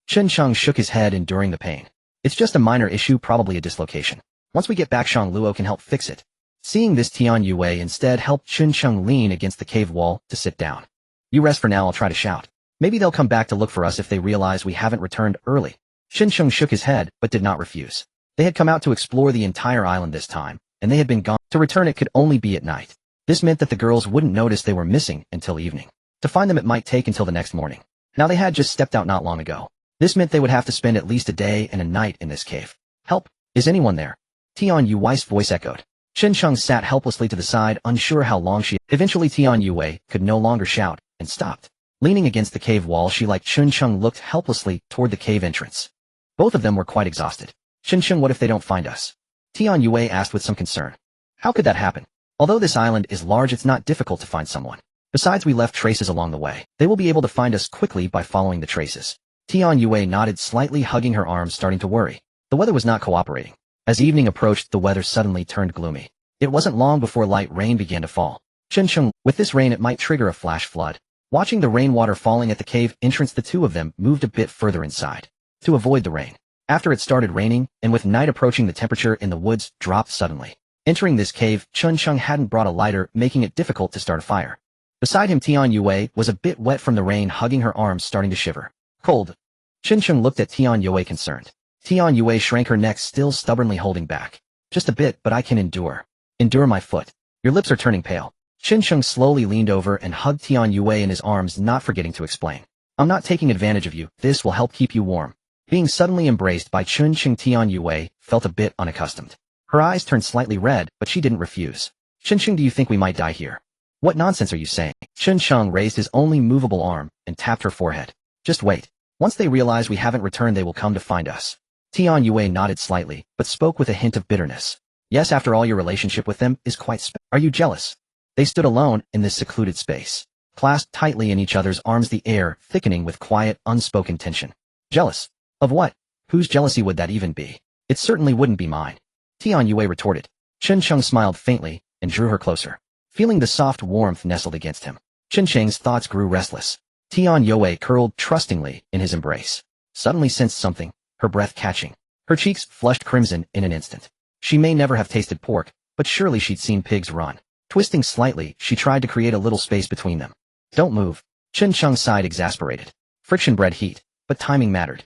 Chun Cheng shook his head, enduring the pain. "It's just a minor issue, probably a dislocation. Once we get back Shang Luo can help fix it." Seeing this, Tian Yue instead helped Chun Cheng lean against the cave wall to sit down. "You rest for now, I'll try to shout. Maybe they'll come back to look for us if they realize we haven't returned early." Chun Cheng shook his head, but did not refuse. They had come out to explore the entire island this time, and they had been gone. To return it could only be at night. This meant that the girls wouldn't notice they were missing until evening. To find them it might take until the next morning. Now they had just stepped out not long ago. This meant they would have to spend at least a day and a night in this cave. "Help! Is anyone there?" Tian Yue's voice echoed. Chun Cheng sat helplessly to the side, unsure how long she... Eventually Tian Yue could no longer shout, and stopped. Leaning against the cave wall, she like Chun Cheng looked helplessly toward the cave entrance. Both of them were quite exhausted. "Chun Cheng, what if they don't find us?" Tian Yue asked with some concern. "How could that happen? Although this island is large, it's not difficult to find someone. Besides, we left traces along the way. They will be able to find us quickly by following the traces." Tian Yue nodded slightly, hugging her arms, starting to worry. The weather was not cooperating. As evening approached, the weather suddenly turned gloomy. It wasn't long before light rain began to fall. Chun Cheng, with this rain it might trigger a flash flood. Watching the rainwater falling at the cave entrance, the two of them moved a bit further inside to avoid the rain. After it started raining, and with night approaching, the temperature in the woods dropped suddenly. Entering this cave, Chun Cheng hadn't brought a lighter, making it difficult to start a fire. Beside him, Tian Yue was a bit wet from the rain, hugging her arms, starting to shiver. "Cold." Chun Cheng looked at Tian Yue concerned. Tian Yue shrank her neck, still stubbornly holding back. "Just a bit, but I can endure." "Endure my foot. Your lips are turning pale." Chun Cheng slowly leaned over and hugged Tian Yue in his arms, not forgetting to explain. "I'm not taking advantage of you. This will help keep you warm." Being suddenly embraced by Chun Cheng, Tian Yue felt a bit unaccustomed. Her eyes turned slightly red, but she didn't refuse. "Chun Cheng, do you think we might die here?" "What nonsense are you saying?" Chun Cheng raised his only movable arm and tapped her forehead. "Just wait. Once they realize we haven't returned, they will come to find us." Tian Yue nodded slightly, but spoke with a hint of bitterness. "Yes, after all, your relationship with them is quite Are you jealous?" They stood alone in this secluded space, clasped tightly in each other's arms, the air thickening with quiet, unspoken tension. "Jealous? Of what? Whose jealousy would that even be? It certainly wouldn't be mine." Tian Yue retorted. Chun Cheng smiled faintly and drew her closer. Feeling the soft warmth nestled against him, Chun Cheng's thoughts grew restless. Tian Yue curled trustingly in his embrace. Suddenly sensed something, her breath catching. Her cheeks flushed crimson in an instant. She may never have tasted pork, but surely she'd seen pigs run. Twisting slightly, she tried to create a little space between them. "Don't move." Chun Cheng sighed, exasperated. Friction bred heat, but timing mattered.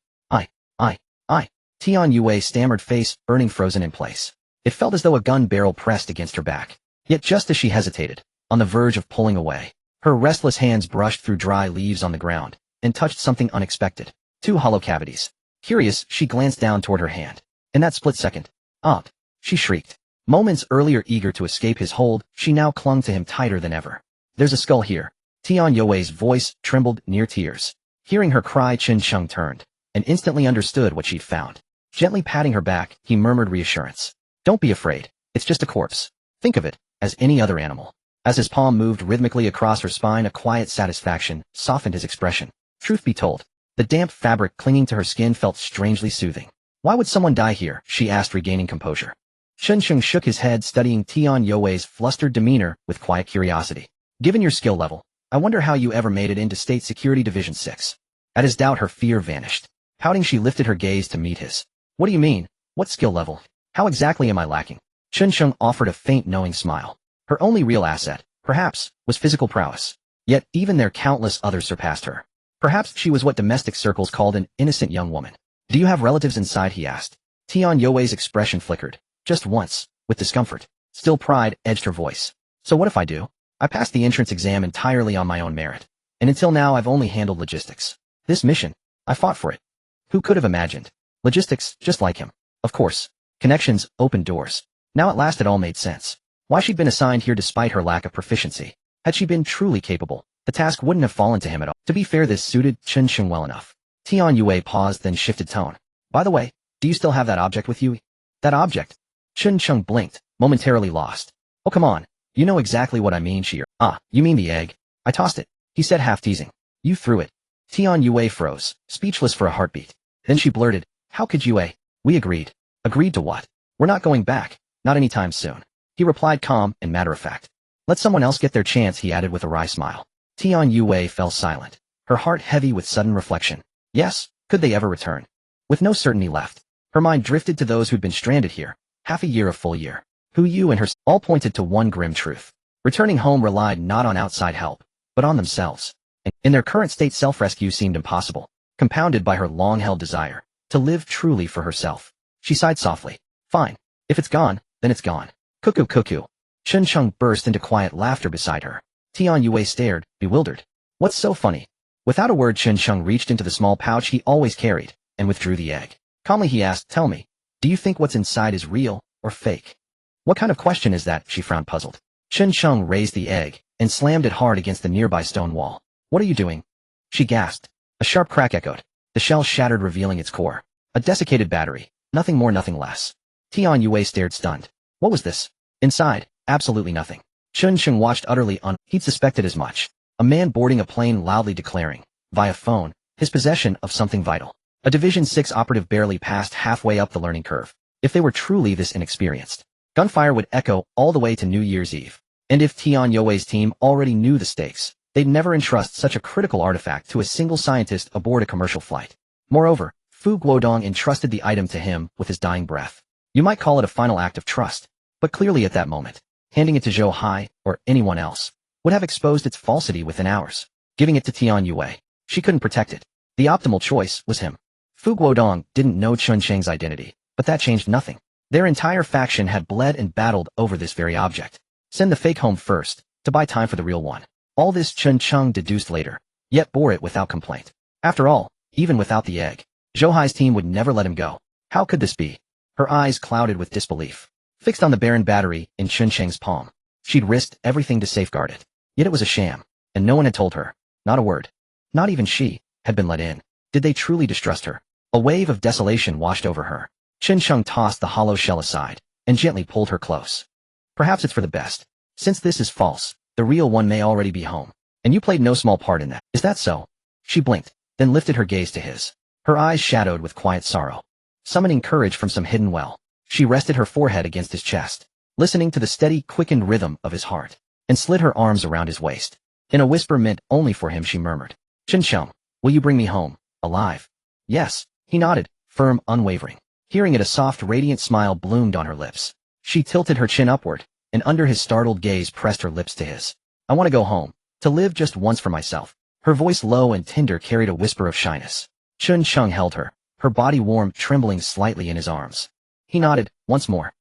I. Tian Yue stammered, face burning, frozen in place. It felt as though a gun barrel pressed against her back. Yet just as she hesitated, on the verge of pulling away, her restless hands brushed through dry leaves on the ground and touched something unexpected. 2 hollow cavities. Curious, she glanced down toward her hand. In that split second, "Aunt!" she shrieked. Moments earlier eager to escape his hold, she now clung to him tighter than ever. "There's a skull here." Tian Yue's voice trembled near tears. Hearing her cry, Chun Cheng turned and instantly understood what she'd found. Gently patting her back, he murmured reassurance. "Don't be afraid. It's just a corpse. Think of it as any other animal." As his palm moved rhythmically across her spine, a quiet satisfaction softened his expression. Truth be told, the damp fabric clinging to her skin felt strangely soothing. "Why would someone die here?" she asked, regaining composure. Chun Cheng shook his head, studying Tian Yue's flustered demeanor with quiet curiosity. "Given your skill level, I wonder how you ever made it into State Security Division 6. At his doubt, her fear vanished. Pouting, she lifted her gaze to meet his. "What do you mean? What skill level? How exactly am I lacking?" Chun Cheng offered a faint, knowing smile. Her only real asset, perhaps, was physical prowess. Yet even there countless others surpassed her. Perhaps she was what domestic circles called an innocent young woman. "Do you have relatives inside?" he asked. Tian Yue's expression flickered. Just once, with discomfort. Still pride edged her voice. "So what if I do? I passed the entrance exam entirely on my own merit. And until now I've only handled logistics. This mission, I fought for it. Who could have imagined? Logistics, just like him. Of course. Connections opened doors. Now at last it all made sense. Why she'd been assigned here despite her lack of proficiency. Had she been truly capable, the task wouldn't have fallen to him at all. To be fair, this suited Chun Cheng well enough. Tian Yue paused, then shifted tone. "By the way, do you still have that object with you?" "That object?" Chun Cheng blinked, momentarily lost. "Oh, come on. You know exactly what I mean," she. "Ah, you mean the egg. I tossed it," he said, half teasing. "You threw it." Tian Yue froze, speechless for a heartbeat. Then she blurted, "How could Yue?" "We agreed." "Agreed to what?" "We're not going back. Not anytime soon." He replied calm and matter-of-fact. "Let someone else get their chance," he added with a wry smile. Tian Yue fell silent, her heart heavy with sudden reflection. Yes, could they ever return? With no certainty left, her mind drifted to those who'd been stranded here, half a year of full year. Hu Yu and her all pointed to one grim truth. Returning home relied not on outside help, but on themselves. And in their current state, self-rescue seemed impossible, compounded by her long-held desire to live truly for herself. She sighed softly. Fine. If it's gone, then it's gone. Cuckoo cuckoo. Chen Cheng burst into quiet laughter beside her. Tian Yue stared, bewildered. What's so funny? Without a word, Chen Cheng reached into the small pouch he always carried and withdrew the egg. Calmly he asked, "Tell me, do you think what's inside is real or fake?" "What kind of question is that?" She frowned, puzzled. Chen Cheng raised the egg and slammed it hard against the nearby stone wall. "What are you doing?" She gasped. A sharp crack echoed. The shell shattered, revealing its core. A desiccated battery. Nothing more, nothing less. Tian Yue stared, stunned. What was this? Inside, absolutely nothing. Chen Cheng watched, utterly he'd suspected as much. A man boarding a plane loudly declaring, via phone, his possession of something vital. A Division 6 operative barely passed halfway up the learning curve. If they were truly this inexperienced, gunfire would echo all the way to New Year's Eve. And if Tian Yue's team already knew the stakes, they'd never entrust such a critical artifact to a single scientist aboard a commercial flight. Moreover, Fu Guodong entrusted the item to him with his dying breath. You might call it a final act of trust, but clearly at that moment, handing it to Zhou Hai, or anyone else, would have exposed its falsity within hours. Giving it to Tian Yue, she couldn't protect it. The optimal choice was him. Fu Guodong didn't know Chen Cheng's identity, but that changed nothing. Their entire faction had bled and battled over this very object. Send the fake home first, to buy time for the real one. All this Chen Cheng deduced later, yet bore it without complaint. After all, even without the egg, Zhou Hai's team would never let him go. How could this be? Her eyes clouded with disbelief, fixed on the barren battery in Chen Cheng's palm. She'd risked everything to safeguard it. Yet it was a sham, and no one had told her. Not a word. Not even she had been let in. Did they truly distrust her? A wave of desolation washed over her. Chen Cheng tossed the hollow shell aside and gently pulled her close. Perhaps it's for the best. Since this is false, the real one may already be home. And you played no small part in that. Is that so? She blinked, then lifted her gaze to his. Her eyes shadowed with quiet sorrow. Summoning courage from some hidden well, she rested her forehead against his chest, listening to the steady, quickened rhythm of his heart, and slid her arms around his waist. In a whisper meant only for him, she murmured, Chen Cheng, will you bring me home, alive? Yes, he nodded, firm, unwavering. Hearing it, a soft, radiant smile bloomed on her lips. She tilted her chin upward, and under his startled gaze pressed her lips to his. I want to go home, to live just once for myself. Her voice, low and tender, carried a whisper of shyness. Chen Cheng held her, her body warm, trembling slightly in his arms. He nodded, once more.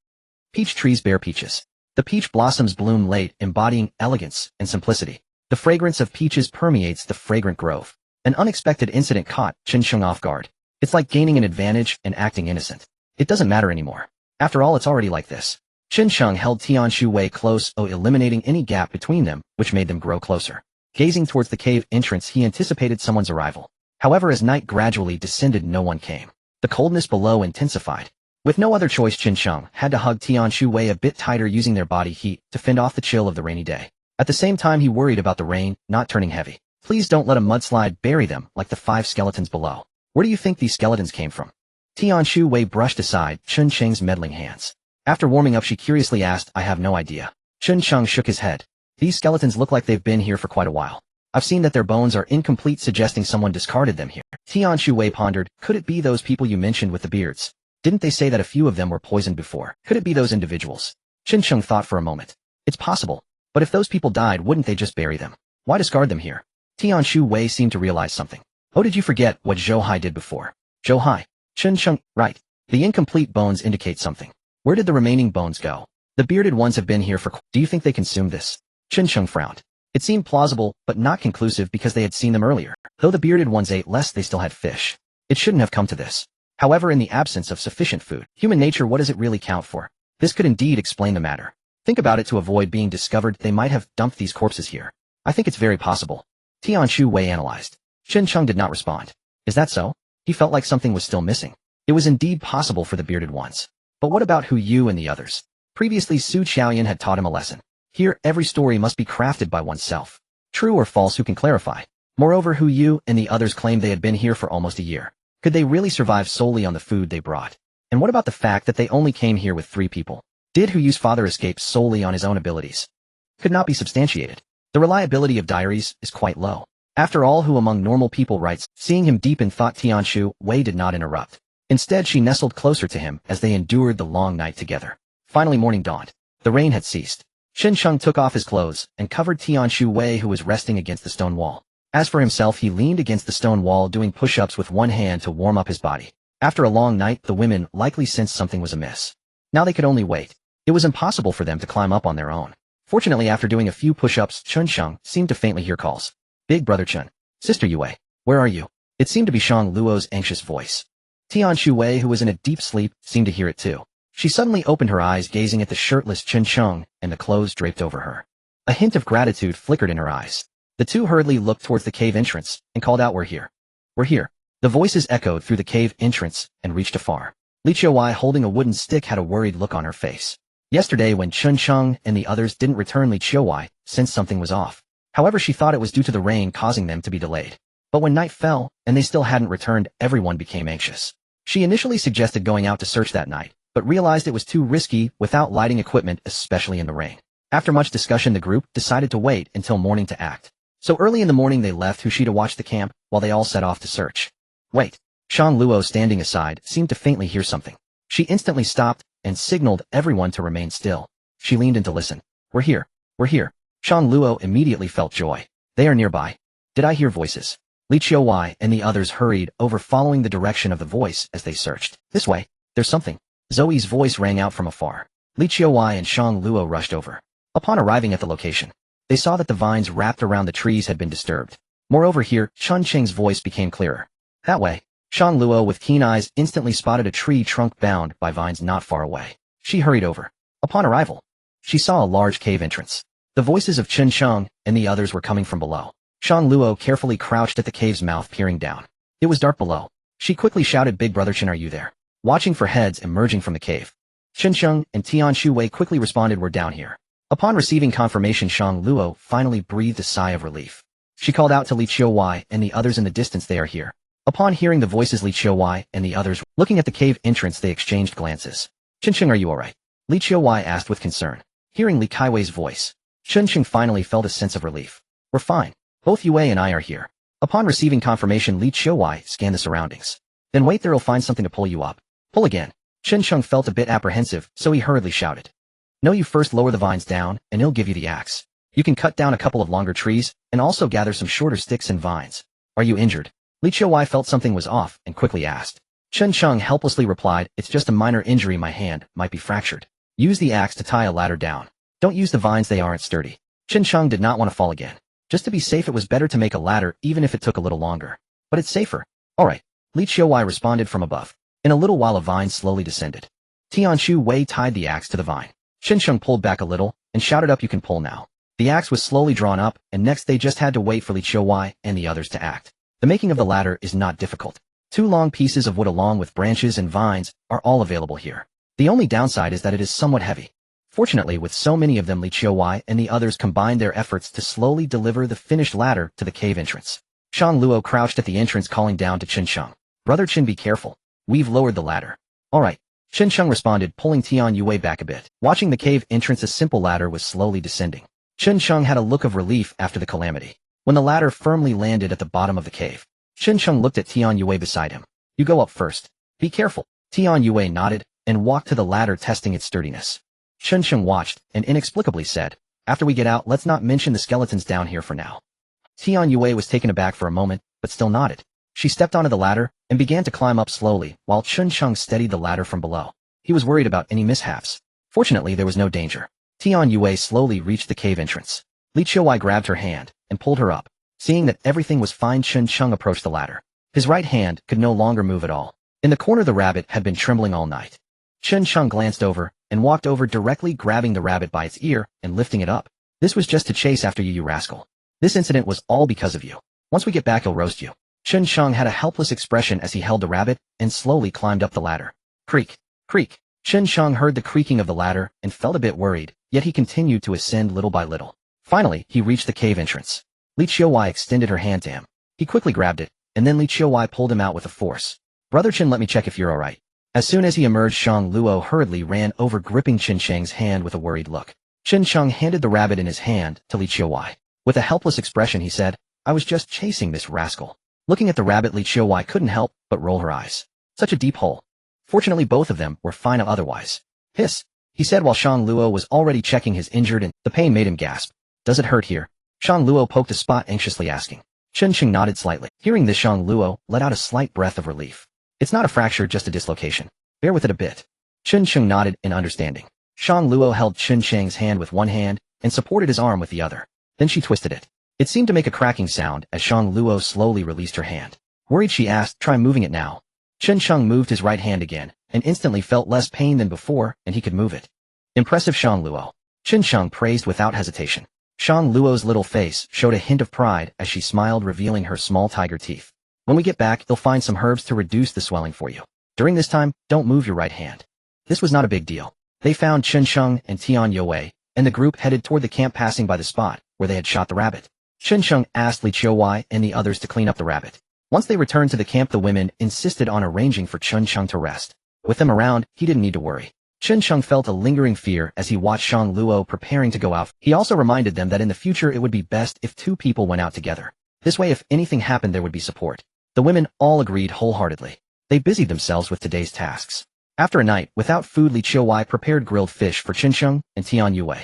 Peach trees bear peaches. The peach blossoms bloom late, embodying elegance and simplicity. The fragrance of peaches permeates the fragrant grove. An unexpected incident caught Chen Cheng off guard. It's like gaining an advantage and acting innocent. It doesn't matter anymore. After all, it's already like this. Chen Cheng held Tian Shuwei close, eliminating any gap between them, which made them grow closer. Gazing towards the cave entrance, he anticipated someone's arrival. However, as night gradually descended, no one came. The coldness below intensified. With no other choice, Chen Cheng had to hug Tian Shuwei a bit tighter, using their body heat to fend off the chill of the rainy day. At the same time, he worried about the rain not turning heavy. Please don't let a mudslide bury them like the 5 skeletons below. Where do you think these skeletons came from? Tian Shuwei brushed aside Chen Cheng's meddling hands. After warming up, she curiously asked, I have no idea. Chen Cheng shook his head. These skeletons look like they've been here for quite a while. I've seen that their bones are incomplete, suggesting someone discarded them here. Tian Shuwei pondered, could it be those people you mentioned with the beards? Didn't they say that a few of them were poisoned before? Could it be those individuals? Chen Cheng thought for a moment. It's possible. But if those people died, wouldn't they just bury them? Why discard them here? Tian Shuwei seemed to realize something. Oh, did you forget what Zhou Hai did before? Zhou Hai. Chen Cheng, right. The incomplete bones indicate something. Where did the remaining bones go? The bearded ones have been here for... Do you think they consumed this? Chen Cheng frowned. It seemed plausible, but not conclusive, because they had seen them earlier. Though the bearded ones ate less, they still had fish. It shouldn't have come to this. However, in the absence of sufficient food, human nature, what does it really count for? This could indeed explain the matter. Think about it. To avoid being discovered, they might have dumped these corpses here. I think it's very possible. Tian Shuwei analyzed. Chen Cheng did not respond. Is that so? He felt like something was still missing. It was indeed possible for the bearded ones. But what about Hu Yu and the others? Previously, Su Qiaoyan had taught him a lesson. Here, every story must be crafted by oneself. True or false, who can clarify? Moreover, Hu Yu and the others claimed they had been here for almost a year. Could they really survive solely on the food they brought? And what about the fact that they only came here with 3 people? Did Hu Yu's father escape solely on his own abilities? Could not be substantiated. The reliability of diaries is quite low. After all, who among normal people writes? Seeing him deep in thought, Tianshu Wei did not interrupt. Instead, she nestled closer to him as they endured the long night together. Finally, morning dawned. The rain had ceased. Chen Sheng took off his clothes and covered Tianshu Wei, who was resting against the stone wall. As for himself, he leaned against the stone wall doing push-ups with one hand to warm up his body. After a long night, the women likely sensed something was amiss. Now they could only wait. It was impossible for them to climb up on their own. Fortunately, after doing a few push-ups, Chen Sheng seemed to faintly hear calls. Big brother Chen. Sister Yue. Where are you? It seemed to be Shang Luo's anxious voice. Tianshu Wei, who was in a deep sleep, seemed to hear it too. She suddenly opened her eyes, gazing at the shirtless Chen Sheng and the clothes draped over her. A hint of gratitude flickered in her eyes. The two hurriedly looked towards the cave entrance and called out, "We're here. We're here." The voices echoed through the cave entrance and reached afar. Li Qiuwei, holding a wooden stick, had a worried look on her face. Yesterday, when Chen Sheng and the others didn't return, Li Qiuwei sensed something was off. However, she thought it was due to the rain causing them to be delayed. But when night fell and they still hadn't returned, everyone became anxious. She initially suggested going out to search that night, but realized it was too risky without lighting equipment, especially in the rain. After much discussion, the group decided to wait until morning to act. So early in the morning, they left Hushi to watch the camp while they all set off to search. Wait. Shang Luo, standing aside, seemed to faintly hear something. She instantly stopped and signaled everyone to remain still. She leaned in to listen. "We're here. We're here." Shang Luo immediately felt joy. "They are nearby. Did I hear voices?" Li Qiuwei and the others hurried over, following the direction of the voice as they searched. "This way. There's something." Zoe's voice rang out from afar. Li Qiuwei and Shang Luo rushed over. Upon arriving at the location, they saw that the vines wrapped around the trees had been disturbed. Moreover, here, Chun Cheng's voice became clearer. "That way." Shang Luo, with keen eyes, instantly spotted a tree trunk bound by vines not far away. She hurried over. Upon arrival, she saw a large cave entrance. The voices of Chen Sheng and the others were coming from below. Shang Luo carefully crouched at the cave's mouth, peering down. It was dark below. She quickly shouted, "Big brother Chen, are you there?" Watching for heads emerging from the cave. Chen Sheng and Tianshu Wei quickly responded, "We're down here." Upon receiving confirmation, Shang Luo finally breathed a sigh of relief. She called out to Li Qiuwei and the others in the distance, "They are here." Upon hearing the voices, Li Qiuwei and the others looking at the cave entrance, they exchanged glances. "Chen Sheng, are you alright?" Li Qiuwei asked with concern. Hearing Li Kaiwei's voice, Chen Sheng finally felt a sense of relief. "We're fine. Both Yue and I are here." Upon receiving confirmation, Li Qiuwei scanned the surroundings. "Then wait, there'll find something to pull you up." "Pull again." Chen Sheng felt a bit apprehensive, so he hurriedly shouted. "No, you first lower the vines down, and he'll give you the axe. You can cut down a couple of longer trees, and also gather some shorter sticks and vines." "Are you injured?" Li Qiuwei felt something was off and quickly asked. Chen Sheng helplessly replied, "It's just a minor injury, my hand might be fractured." "Use the axe to tie a ladder down. Don't use the vines, they aren't sturdy." Chen Sheng did not want to fall again. Just to be safe, it was better to make a ladder even if it took a little longer. "But it's safer." "Alright." Li Qiuwei responded from above. In a little while, a vine slowly descended. Tianshu Wei tied the axe to the vine. Chen Sheng pulled back a little and shouted, "Up, you can pull now." The axe was slowly drawn up, and next they just had to wait for Li Qiuwei and the others to act. The making of the ladder is not difficult. 2 long pieces of wood along with branches and vines are all available here. The only downside is that it is somewhat heavy. Fortunately, with so many of them, Li Qiuwei and the others combined their efforts to slowly deliver the finished ladder to the cave entrance. Shang Luo crouched at the entrance, calling down to Chen Sheng. "Brother Chen, be careful. We've lowered the ladder." "Alright." Chen Sheng responded, pulling Tianshu back a bit. Watching the cave entrance, a simple ladder was slowly descending. Chen Sheng had a look of relief after the calamity. When the ladder firmly landed at the bottom of the cave, Chen Sheng looked at Tianshu beside him. "You go up first. Be careful." Tianshu nodded and walked to the ladder, testing its sturdiness. Chen Sheng watched and inexplicably said, "After we get out, let's not mention the skeletons down here for now." Tianshu was taken aback for a moment, but still nodded. She stepped onto the ladder and began to climb up slowly, while Chen Sheng steadied the ladder from below. He was worried about any mishaps. Fortunately, there was no danger. Tianshu slowly reached the cave entrance. Li Qiuwei grabbed her hand and pulled her up. Seeing that everything was fine, Chen Sheng approached the ladder. His right hand could no longer move at all. In the corner, the rabbit had been trembling all night. Chen Sheng glanced over and walked over, directly grabbing the rabbit by its ear and lifting it up. "This was just to chase after you, you rascal. This incident was all because of you. Once we get back, he'll roast you." Chen Sheng had a helpless expression as he held the rabbit and slowly climbed up the ladder. Creak, creak. Chen Sheng heard the creaking of the ladder and felt a bit worried, yet he continued to ascend little by little. Finally, he reached the cave entrance. Li Qiuwei extended her hand to him. He quickly grabbed it, and then Li Qiuwei pulled him out with a force. Brother Chen, let me check if you're alright. As soon as he emerged, Shang Luo hurriedly ran over, gripping Chen Sheng's hand with a worried look. Chen Sheng handed the rabbit in his hand to Li Qiuwei. With a helpless expression he said, I was just chasing this rascal. Looking at the rabbit, Li Qiuwei couldn't help but roll her eyes. Such a deep hole. Fortunately both of them were fine otherwise. Hiss, he said while Shang Luo was already checking his injured and the pain made him gasp. Does it hurt here? Shang Luo poked a spot, anxiously asking. Chen Sheng nodded slightly. Hearing this, Shang Luo let out a slight breath of relief. It's not a fracture, just a dislocation. Bear with it a bit. Chen Sheng nodded in understanding. Shang Luo held Chen Sheng's hand with one hand and supported his arm with the other. Then she twisted it. It seemed to make a cracking sound as Shang Luo slowly released her hand. Worried, she asked, try moving it now. Chen Sheng moved his right hand again and instantly felt less pain than before, and he could move it. Impressive, Shang Luo. Chen Sheng praised without hesitation. Shang Luo's little face showed a hint of pride as she smiled, revealing her small tiger teeth. When we get back, you'll find some herbs to reduce the swelling for you. During this time, don't move your right hand. This was not a big deal. They found Chen Sheng and Tian Yue, and the group headed toward the camp, passing by the spot where they had shot the rabbit. Chen Sheng asked Li Qiuwei and the others to clean up the rabbit. Once they returned to the camp, the women insisted on arranging for Chen Sheng to rest. With them around, he didn't need to worry. Chen Sheng felt a lingering fear as he watched Shang Luo preparing to go out. He also reminded them that in the future it would be best if two people went out together. This way, if anything happened, there would be support. The women all agreed wholeheartedly. They busied themselves with today's tasks. After a night without food, Li Qiuwei prepared grilled fish for Chen Sheng and Tian Yue.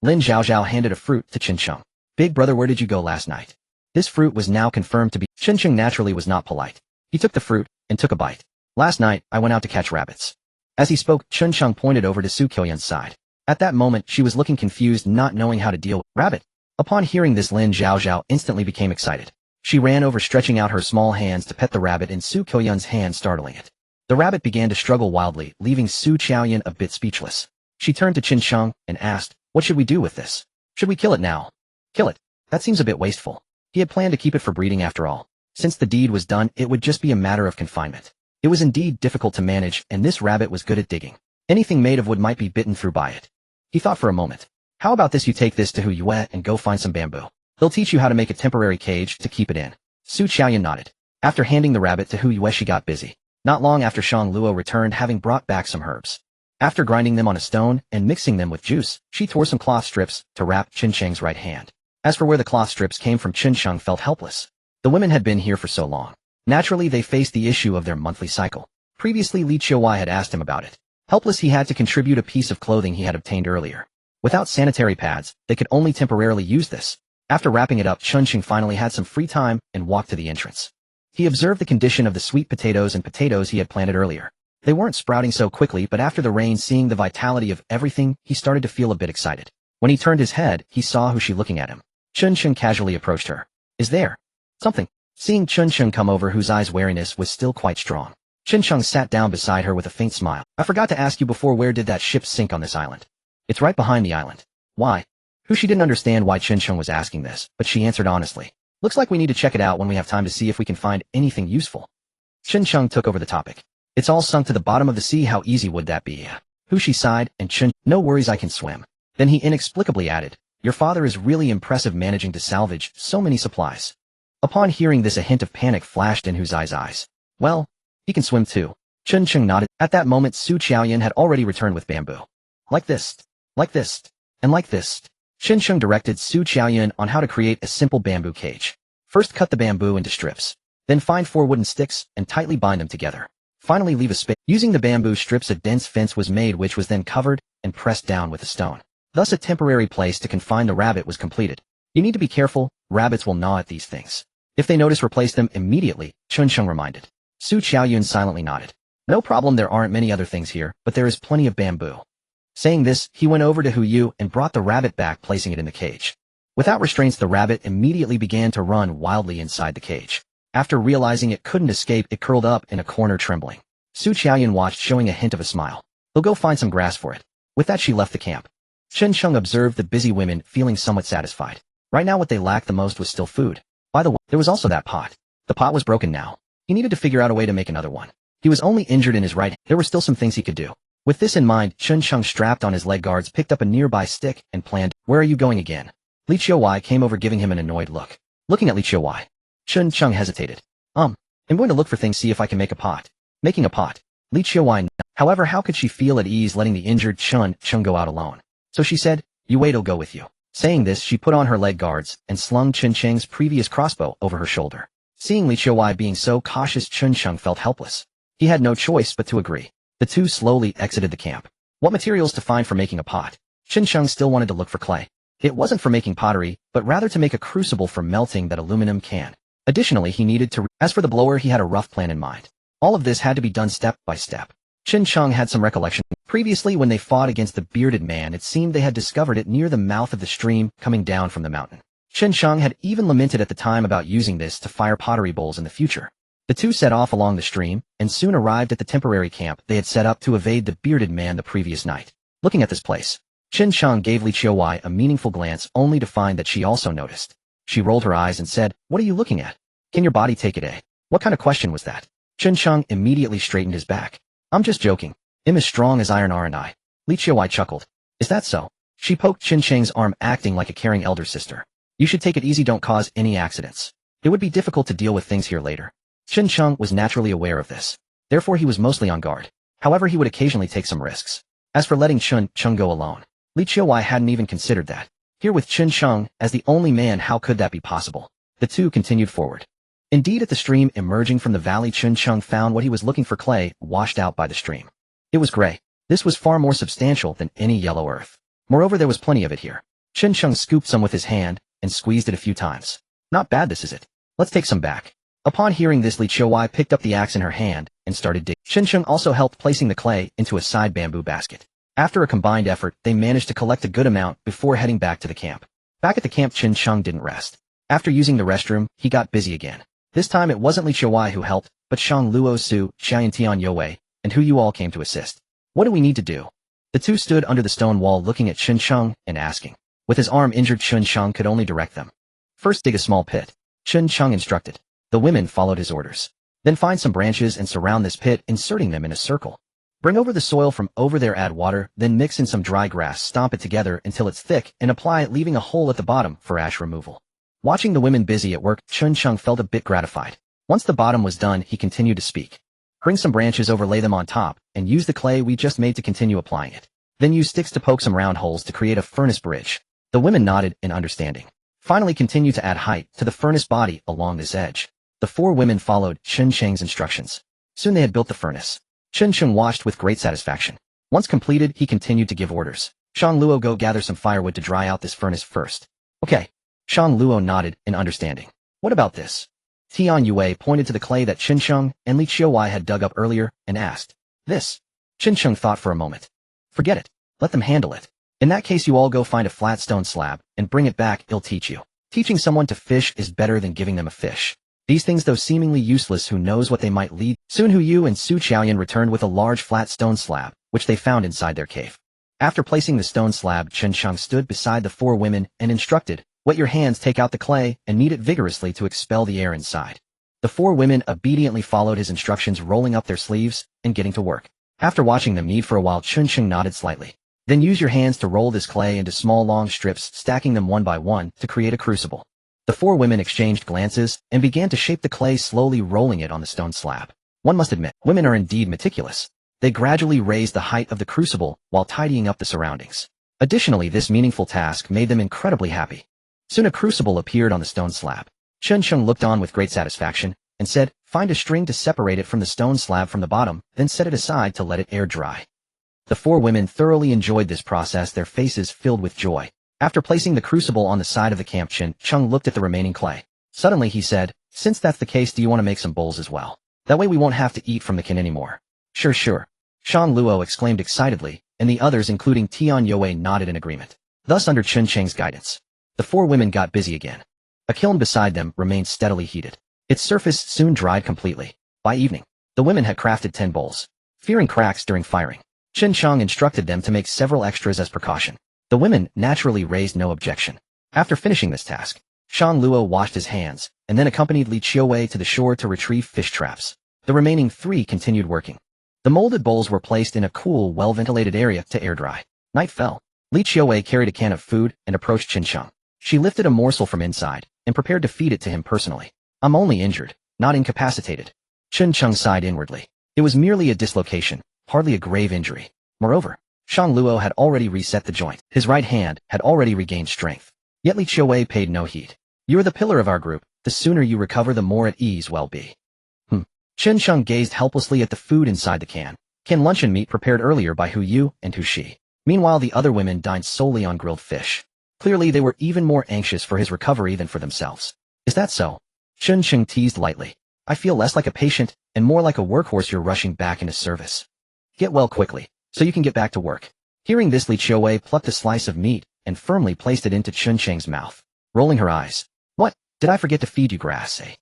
Lin Zhaozhao handed a fruit to Chen Sheng. Big brother, where did you go last night? This fruit was now confirmed to be. Chen Sheng naturally was not polite. He took the fruit and took a bite. Last night, I went out to catch rabbits. As he spoke, Chen Sheng pointed over to Su Qiuyan's side. At that moment, she was looking confused, not knowing how to deal with rabbit. Upon hearing this, Lin Zhaozhao instantly became excited. She ran over, stretching out her small hands to pet the rabbit in Su Qiuyan's hand, startling it. The rabbit began to struggle wildly, leaving Su Qiuyan a bit speechless. She turned to Chen Sheng and asked, what should we do with this? Should we kill it now? Kill it? That seems a bit wasteful. He had planned to keep it for breeding after all. Since the deed was done, it would just be a matter of confinement. It was indeed difficult to manage, and this rabbit was good at digging. Anything made of wood might be bitten through by it. He thought for a moment. How about this, you take this to Hu Yue and go find some bamboo. They'll teach you how to make a temporary cage to keep it in. Su Qiuyan nodded. After handing the rabbit to Hu Yue, she got busy. Not long after, Shang Luo returned, having brought back some herbs. After grinding them on a stone and mixing them with juice, she tore some cloth strips to wrap Chen Sheng's right hand. As for where the cloth strips came from, Chen Sheng felt helpless. The women had been here for so long. Naturally, they faced the issue of their monthly cycle. Previously, Li Qiuwei had asked him about it. Helpless, he had to contribute a piece of clothing he had obtained earlier. Without sanitary pads, they could only temporarily use this. After wrapping it up, Chen Sheng finally had some free time and walked to the entrance. He observed the condition of the sweet potatoes and potatoes he had planted earlier. They weren't sprouting so quickly, but after the rain, seeing the vitality of everything, he started to feel a bit excited. When he turned his head, he saw Hu Shi looking at him. Chen Sheng casually approached her. Is there something? Seeing Chen Sheng come over, whose eyes' wariness was still quite strong, Chen Sheng sat down beside her with a faint smile. I forgot to ask you before, where did that ship sink on this island? It's right behind the island. Why? Hu Shi didn't understand why Chen Sheng was asking this, but she answered honestly. Looks like we need to check it out when we have time to see if we can find anything useful. Chen Sheng took over the topic. It's all sunk to the bottom of the sea, how easy would that be? Hu Shi sighed, and Chen, no worries, I can swim. Then he inexplicably added, your father is really impressive, managing to salvage so many supplies. Upon hearing this, a hint of panic flashed in Hu's eyes. Well, he can swim too. Chen Sheng nodded. At that moment, Su Qiuyan had already returned with bamboo. Like this, and like this. Chen Sheng directed Su Qiuyan on how to create a simple bamboo cage. First, cut the bamboo into strips. Then find 4 wooden sticks and tightly bind them together. Finally, leave a space. Using the bamboo strips, a dense fence was made, which was then covered and pressed down with a stone. Thus, a temporary place to confine the rabbit was completed. You need to be careful, rabbits will gnaw at these things. If they notice, replace them immediately, Chen Sheng reminded. Su Qiuyan silently nodded. No problem, there aren't many other things here, but there is plenty of bamboo. Saying this, he went over to Hu Yu and brought the rabbit back, placing it in the cage. Without restraints, the rabbit immediately began to run wildly inside the cage. After realizing it couldn't escape, it curled up in a corner, trembling. Su Qiuyan watched, showing a hint of a smile. He'll go find some grass for it. With that, she left the camp. Chen Sheng observed the busy women, feeling somewhat satisfied. Right now, what they lacked the most was still food. By the way, there was also that pot. The pot was broken now. He needed to figure out a way to make another one. He was only injured in his right hand. There were still some things he could do. With this in mind, Chen Sheng strapped on his leg guards, picked up a nearby stick, and planned. Where are you going again? Li Qiuwei came over, giving him an annoyed look. Looking at Li Qiuwei, Chen Cheng hesitated. I'm going to look for things, see if I can make a pot. Making a pot. Li Qiuwei. However, how could she feel at ease letting the injured Chen Cheng go out alone? So she said, you wait, I'll go with you. Saying this, she put on her leg guards and slung Chen Cheng's previous crossbow over her shoulder. Seeing Li Qiuwei being so cautious, Chen Cheng felt helpless. He had no choice but to agree. The two slowly exited the camp. What materials to find for making a pot? Chen Cheng still wanted to look for clay. It wasn't for making pottery, but rather to make a crucible for melting that aluminum can. Additionally, he needed to. As for the blower, he had a rough plan in mind. All of this had to be done step by step. Chen Cheng had some recollection. Previously, when they fought against the bearded man, it seemed they had discovered it near the mouth of the stream coming down from the mountain. Chen Cheng had even lamented at the time about using this to fire pottery bowls in the future. The two set off along the stream, and soon arrived at the temporary camp they had set up to evade the bearded man the previous night. Looking at this place, Chen Cheng gave Li Qiuwei a meaningful glance only to find that she also noticed. She rolled her eyes and said, what are you looking at? Can your body take it, eh? What kind of question was that? Chen Cheng immediately straightened his back. I'm just joking. I'm as strong as iron, aren't I? Li Qiuwei chuckled. Is that so? She poked Chen Cheng's arm, acting like a caring elder sister. You should take it easy, don't cause any accidents. It would be difficult to deal with things here later. Chen Cheng was naturally aware of this. Therefore he was mostly on guard. However, he would occasionally take some risks. As for letting Chen Cheng go alone, Li Qiuwei hadn't even considered that. Here with Chen Cheng as the only man, how could that be possible? The two continued forward. Indeed, at the stream emerging from the valley, Chen Cheng found what he was looking for: clay washed out by the stream. It was gray. This was far more substantial than any yellow earth. Moreover, there was plenty of it here. Chen Cheng scooped some with his hand and squeezed it a few times. Not bad, this is it. Let's take some back. Upon hearing this, Li Qiuwei picked up the axe in her hand and started digging. Chen Cheng also helped placing the clay into a side bamboo basket. After a combined effort, they managed to collect a good amount before heading back to the camp. Back at the camp, Chen Cheng didn't rest. After using the restroom, he got busy again. This time it wasn't Li Qiuwei who helped, but Shang Luo Su, Xian Tian Yue, and who you all came to assist. What do we need to do? The two stood under the stone wall looking at Chen Cheng and asking. With his arm injured, Chen Cheng could only direct them. First, dig a small pit. Chen Cheng instructed. The women followed his orders. Then find some branches and surround this pit, inserting them in a circle. Bring over the soil from over there, add water, then mix in some dry grass, stomp it together until it's thick, and apply it, leaving a hole at the bottom for ash removal. Watching the women busy at work, Chen Cheng felt a bit gratified. Once the bottom was done, he continued to speak. Bring some branches, overlay them on top, and use the clay we just made to continue applying it. Then use sticks to poke some round holes to create a furnace bridge. The women nodded in understanding. Finally, continue to add height to the furnace body along this edge. The four women followed Chen Cheng's instructions. Soon they had built the furnace. Chen Cheng watched with great satisfaction. Once completed, he continued to give orders. Shang Luo, go gather some firewood to dry out this furnace first. Okay. Shang Luo nodded in understanding. What about this? Tian Yue pointed to the clay that Chen Cheng and Li Qiuwei had dug up earlier and asked. This? Chen Cheng thought for a moment. Forget it. Let them handle it. In that case, you all go find a flat stone slab and bring it back, it'll teach you. Teaching someone to fish is better than giving them a fish. These things, though seemingly useless, who knows what they might lead. Soon Hu Yu and Su Qiaoyan returned with a large flat stone slab, which they found inside their cave. After placing the stone slab, Chen Cheng stood beside the four women and instructed, wet your hands, take out the clay, and knead it vigorously to expel the air inside. The four women obediently followed his instructions, rolling up their sleeves and getting to work. After watching them knead for a while, Chen Cheng nodded slightly. Then use your hands to roll this clay into small long strips, stacking them one by one to create a crucible. The four women exchanged glances and began to shape the clay, slowly rolling it on the stone slab. One must admit, women are indeed meticulous. They gradually raised the height of the crucible while tidying up the surroundings. Additionally, this meaningful task made them incredibly happy. Soon a crucible appeared on the stone slab. Chen Cheng looked on with great satisfaction and said, find a string to separate it from the stone slab from the bottom, then set it aside to let it air dry. The four women thoroughly enjoyed this process, their faces filled with joy. After placing the crucible on the side of the camp, Chen Cheng looked at the remaining clay. Suddenly he said, since that's the case, do you want to make some bowls as well? That way we won't have to eat from the can anymore. Sure, sure. Shang Luo exclaimed excitedly, and the others including Tian Yue nodded in agreement. Thus, under Chen Cheng's guidance, the four women got busy again. A kiln beside them remained steadily heated. Its surface soon dried completely. By evening, the women had crafted 10 bowls. Fearing cracks during firing, Chen Cheng instructed them to make several extras as precaution. The women naturally raised no objection. After finishing this task, Shang Luo washed his hands, and then accompanied Li Qiuwei to the shore to retrieve fish traps. The remaining 3 continued working. The molded bowls were placed in a cool, well-ventilated area to air dry. Night fell. Li Qiuwei carried a can of food and approached Chen Cheng. She lifted a morsel from inside and prepared to feed it to him personally. I'm only injured, not incapacitated. Chen Cheng sighed inwardly. It was merely a dislocation, hardly a grave injury. Moreover, Shang Luo had already reset the joint. His right hand had already regained strength. Yet Li Qiuwei paid no heed. You are the pillar of our group. The sooner you recover, the more at ease we'll be. Chen Cheng gazed helplessly at the food inside the can luncheon meat prepared earlier by Hu Yu and Hu Shi. Meanwhile, the other women dined solely on grilled fish. Clearly, they were even more anxious for his recovery than for themselves. Is that so? Chen Cheng teased lightly. I feel less like a patient and more like a workhorse you're rushing back into service. Get well quickly, so you can get back to work. Hearing this, Li Qiuwei plucked a slice of meat and firmly placed it into Chen Cheng's mouth, rolling her eyes. What? Did I forget to feed you grass, eh?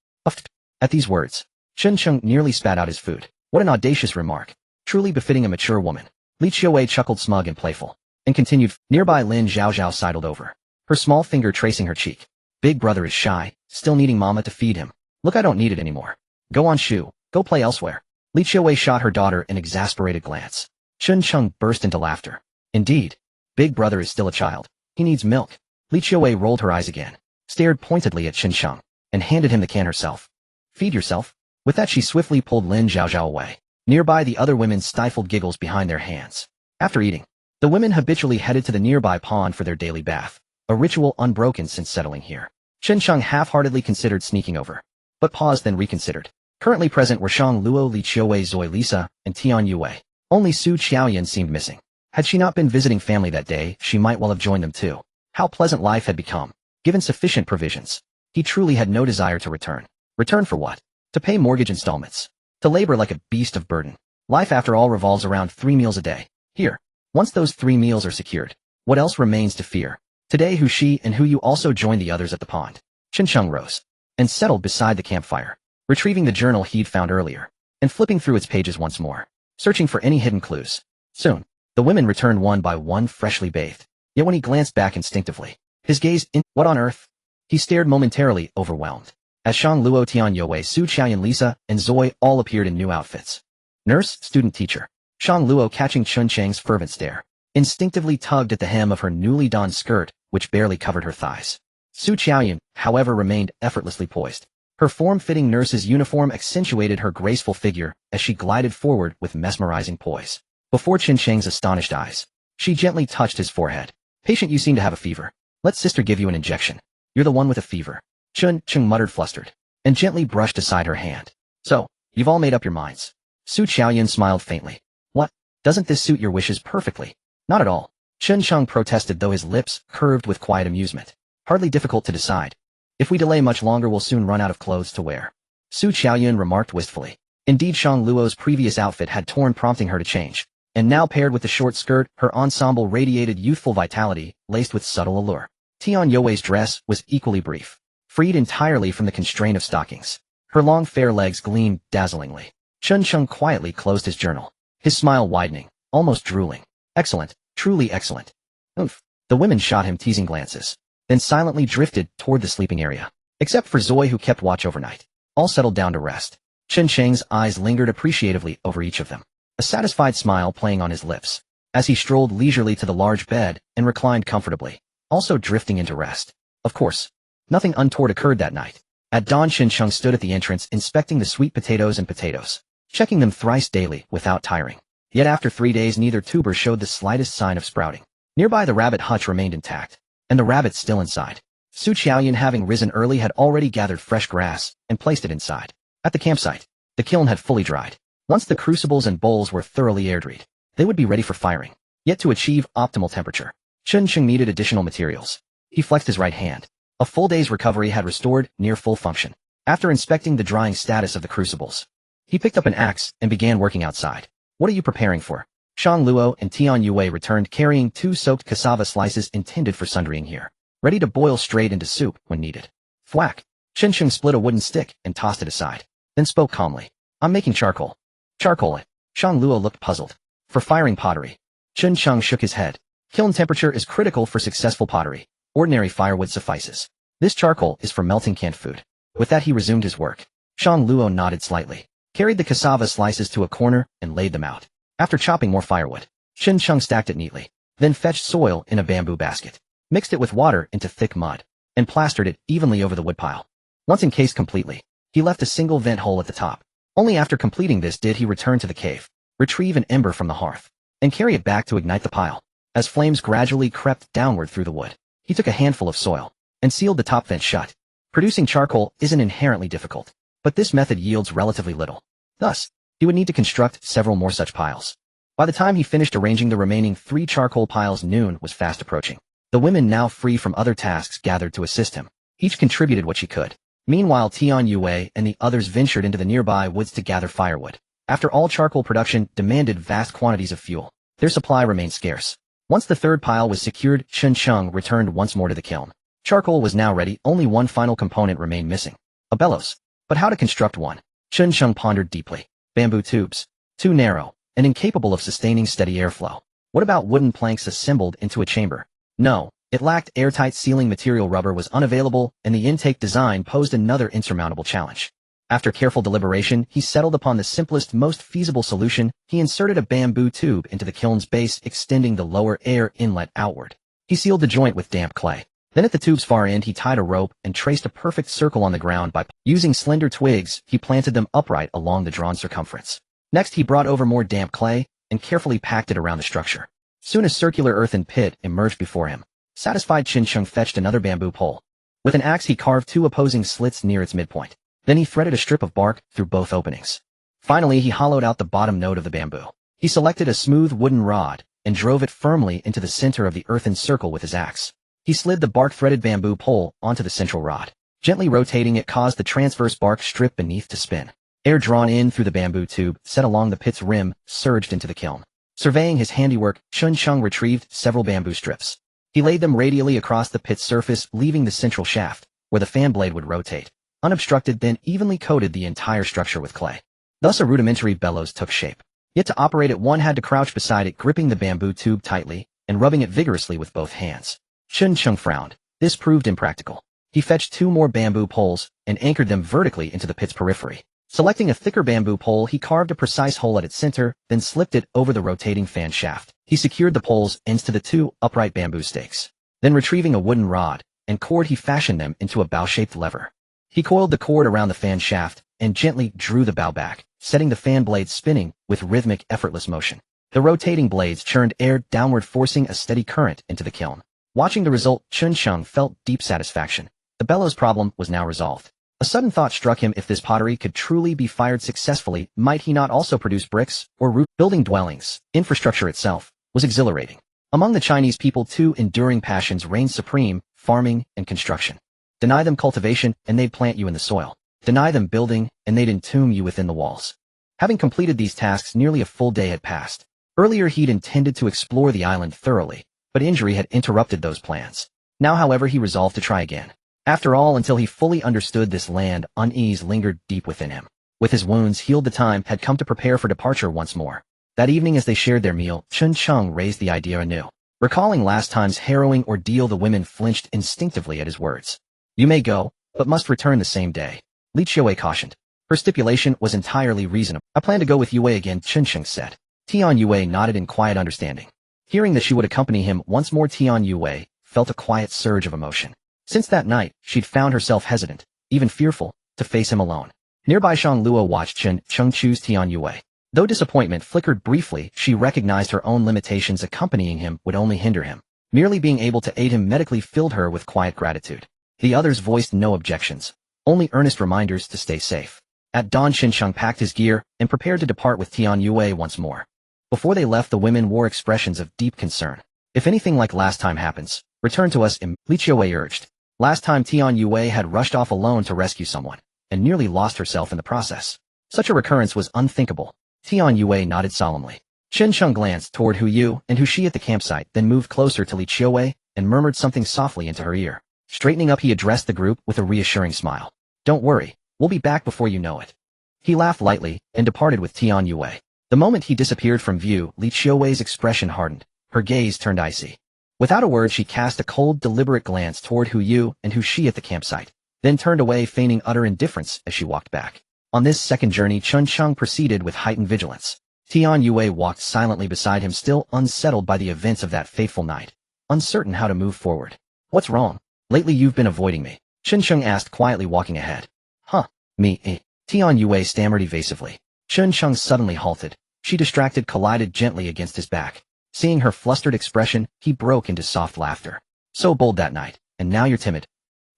At these words, Chen Cheng nearly spat out his food. What an audacious remark. Truly befitting a mature woman. Li Qiuwei chuckled smug and playful, and continued. Nearby, Lin Zhaozhao sidled over, her small finger tracing her cheek. Big brother is shy, still needing mama to feed him. Look, I don't need it anymore. Go on, Shu, go play elsewhere. Li Qiuwei shot her daughter an exasperated glance. Chen Cheng burst into laughter. Indeed, big brother is still a child. He needs milk. Li Qiuwei rolled her eyes again, stared pointedly at Chen Cheng, and handed him the can herself. Feed yourself. With that, she swiftly pulled Lin Zhaozhao away. Nearby, the other women stifled giggles behind their hands. After eating, the women habitually headed to the nearby pond for their daily bath, a ritual unbroken since settling here. Chen Cheng half-heartedly considered sneaking over, but paused, then reconsidered. Currently present were Shang Luo, Li Qiuwei, Zoi Lisa, and Tian Yue. Only Su Qiaoyan seemed missing. Had she not been visiting family that day, she might well have joined them too. How pleasant life had become, given sufficient provisions. He truly had no desire to return. Return for what? To pay mortgage installments. To labor like a beast of burden. Life, after all, revolves around 3 meals a day. Here, once those 3 meals are secured, what else remains to fear? Today, Hu Shi and Hu Yu also joined the others at the pond. Chen Cheng rose and settled beside the campfire, retrieving the journal he'd found earlier, and flipping through its pages once more, searching for any hidden clues. Soon, the women returned one by one, freshly bathed. Yet when he glanced back instinctively, his gaze what on earth? He stared momentarily, overwhelmed, as Shang Luo, Tian Yue, Su Qiaoyan, Lisa, and Zoi all appeared in new outfits. Nurse, student, teacher. Shang Luo, catching Chen Cheng's fervent stare, instinctively tugged at the hem of her newly donned skirt, which barely covered her thighs. Su Qiaoyan, however, remained effortlessly poised. Her form-fitting nurse's uniform accentuated her graceful figure as she glided forward with mesmerizing poise. Before Chen Cheng's astonished eyes, she gently touched his forehead. Patient, you seem to have a fever. Let sister give you an injection. You're the one with a fever. Chen Cheng muttered, flustered, and gently brushed aside her hand. So, you've all made up your minds. Su Qiaoyan smiled faintly. What? Doesn't this suit your wishes perfectly? Not at all. Chen Cheng protested, though his lips curved with quiet amusement. Hardly difficult to decide. If we delay much longer, we'll soon run out of clothes to wear. Su Qiaoyan remarked wistfully. Indeed, Shang Luo's previous outfit had torn, prompting her to change. And now, paired with the short skirt, her ensemble radiated youthful vitality, laced with subtle allure. Tian Yue's dress was equally brief, freed entirely from the constraint of stockings. Her long fair legs gleamed dazzlingly. Chen Cheng quietly closed his journal, his smile widening, almost drooling. Excellent, truly excellent. Oomph. The women shot him teasing glances, then silently drifted toward the sleeping area. Except for Zoi, who kept watch overnight. All settled down to rest. Chen Cheng's eyes lingered appreciatively over each of them, a satisfied smile playing on his lips, as he strolled leisurely to the large bed and reclined comfortably, also drifting into rest. Of course, nothing untoward occurred that night. At dawn, Chen Cheng stood at the entrance inspecting the sweet potatoes and potatoes, checking them thrice daily without tiring. Yet after 3 days, neither tuber showed the slightest sign of sprouting. Nearby, the rabbit hutch remained intact, and the rabbits still inside. Su Qiaoyan, having risen early, had already gathered fresh grass and placed it inside. At the campsite, the kiln had fully dried. Once the crucibles and bowls were thoroughly air-dried, they would be ready for firing. Yet to achieve optimal temperature, Chen Cheng needed additional materials. He flexed his right hand. A full day's recovery had restored near full function. After inspecting the drying status of the crucibles, he picked up an axe and began working outside. What are you preparing for? Shang Luo and Tian Yue returned, carrying 2 soaked cassava slices intended for sundering here, ready to boil straight into soup when needed. Thwack! Chen Cheng split a wooden stick and tossed it aside, then spoke calmly. I'm making charcoal. Charcoal? Shang Luo looked puzzled. For firing pottery. Chen Cheng shook his head. Kiln temperature is critical for successful pottery. Ordinary firewood suffices. This charcoal is for melting canned food. With that, he resumed his work. Shang Luo nodded slightly, carried the cassava slices to a corner, and laid them out. After chopping more firewood, Chen Cheng stacked it neatly, then fetched soil in a bamboo basket. mixed it with water into thick mud, and plastered it evenly over the woodpile. Once encased completely, he left a single vent hole at the top. Only after completing this did he return to the cave, retrieve an ember from the hearth, and carry it back to ignite the pile. As flames gradually crept downward through the wood, he took a handful of soil and sealed the top vent shut. Producing charcoal isn't inherently difficult, but this method yields relatively little. Thus, he would need to construct several more such piles. By the time he finished arranging the remaining 3 charcoal piles, noon was fast approaching. The women, now free from other tasks, gathered to assist him. Each contributed what she could. Meanwhile, Tian Yue and the others ventured into the nearby woods to gather firewood. After all, charcoal production demanded vast quantities of fuel. Their supply remained scarce. Once the 3rd pile was secured, Chen Cheng returned once more to the kiln. Charcoal was now ready, only one final component remained missing. A bellows. But how to construct one? Chen Cheng pondered deeply. Bamboo tubes. Too narrow, and incapable of sustaining steady airflow. What about wooden planks assembled into a chamber? No, it lacked airtight sealing material. Rubber was unavailable, and the intake design posed another insurmountable challenge. After careful deliberation, he settled upon the simplest, most feasible solution. He inserted a bamboo tube into the kiln's base, extending the lower air inlet outward. He sealed the joint with damp clay. Then at the tube's far end, he tied a rope and traced a perfect circle on the ground by using slender twigs. He planted them upright along the drawn circumference. Next, he brought over more damp clay and carefully packed it around the structure. Soon a circular earthen pit emerged before him. Satisfied, Chen Cheng fetched another bamboo pole. With an axe, he carved 2 opposing slits near its midpoint. Then he threaded a strip of bark through both openings. Finally, he hollowed out the bottom node of the bamboo. He selected a smooth wooden rod and drove it firmly into the center of the earthen circle with his axe. He slid the bark-threaded bamboo pole onto the central rod. Gently rotating it caused the transverse bark strip beneath to spin. Air drawn in through the bamboo tube, set along the pit's rim, surged into the kiln. Surveying his handiwork, Chen Cheng retrieved several bamboo strips. He laid them radially across the pit's surface, leaving the central shaft, where the fan blade would rotate, unobstructed, then evenly coated the entire structure with clay. Thus a rudimentary bellows took shape. Yet to operate it, one had to crouch beside it, gripping the bamboo tube tightly and rubbing it vigorously with both hands. Chen Cheng frowned. This proved impractical. He fetched 2 more bamboo poles and anchored them vertically into the pit's periphery. Selecting a thicker bamboo pole, he carved a precise hole at its center, then slipped it over the rotating fan shaft. He secured the pole's ends to the 2 upright bamboo stakes. Then retrieving a wooden rod and cord, he fashioned them into a bow-shaped lever. He coiled the cord around the fan shaft and gently drew the bow back, setting the fan blades spinning with rhythmic, effortless motion. The rotating blades churned air downward, forcing a steady current into the kiln. Watching the result, Chen Cheng felt deep satisfaction. The bellows problem was now resolved. A sudden thought struck him: if this pottery could truly be fired successfully, might he not also produce bricks or root? Building dwellings, infrastructure itself, was exhilarating. Among the Chinese people, 2 enduring passions reigned supreme: farming and construction. Deny them cultivation, and they'd plant you in the soil. Deny them building, and they'd entomb you within the walls. Having completed these tasks, nearly a full day had passed. Earlier he'd intended to explore the island thoroughly, but injury had interrupted those plans. Now, however, he resolved to try again. After all, until he fully understood this land, unease lingered deep within him. With his wounds healed, the time had come to prepare for departure once more. That evening, as they shared their meal, Chen Cheng raised the idea anew. Recalling last time's harrowing ordeal, the women flinched instinctively at his words. "You may go, but must return the same day," Li Qiuwei cautioned. Her stipulation was entirely reasonable. "I plan to go with Yue again," Chen Cheng said. Tian Yue nodded in quiet understanding. Hearing that she would accompany him once more, Tian Yue felt a quiet surge of emotion. Since that night, she'd found herself hesitant, even fearful, to face him alone. Nearby, Shang Luo watched Chen Cheng choose Tian Yue. Though disappointment flickered briefly, she recognized her own limitations. Accompanying him would only hinder him. Merely being able to aid him medically filled her with quiet gratitude. The others voiced no objections, only earnest reminders to stay safe. At dawn, Chen Cheng packed his gear and prepared to depart with Tian Yue once more. Before they left, the women wore expressions of deep concern. "If anything like last time happens, return to us," Li Qiuwei urged. Last time, Tian Yue had rushed off alone to rescue someone, and nearly lost herself in the process. Such a recurrence was unthinkable. Tian Yue nodded solemnly. Chen Cheng glanced toward Hu Yu and Hu Shi at the campsite, then moved closer to Li Qiuwei and murmured something softly into her ear. Straightening up, he addressed the group with a reassuring smile. "Don't worry, we'll be back before you know it." He laughed lightly and departed with Tian Yue. The moment he disappeared from view, Li Qiuwei's expression hardened. Her gaze turned icy. Without a word, she cast a cold, deliberate glance toward Hu Yu and Hu Shi at the campsite, then turned away, feigning utter indifference as she walked back. On this second journey, Chen Cheng proceeded with heightened vigilance. Tian Yue walked silently beside him, still unsettled by the events of that fateful night. uncertain how to move forward. What's wrong? Lately you've been avoiding me. Chen Sheng asked quietly, walking ahead. Huh? Me, eh? Tian Yue stammered evasively. Chen Sheng suddenly halted. She distracted collided gently against his back. Seeing her flustered expression, he broke into soft laughter. So bold that night, and now you're timid.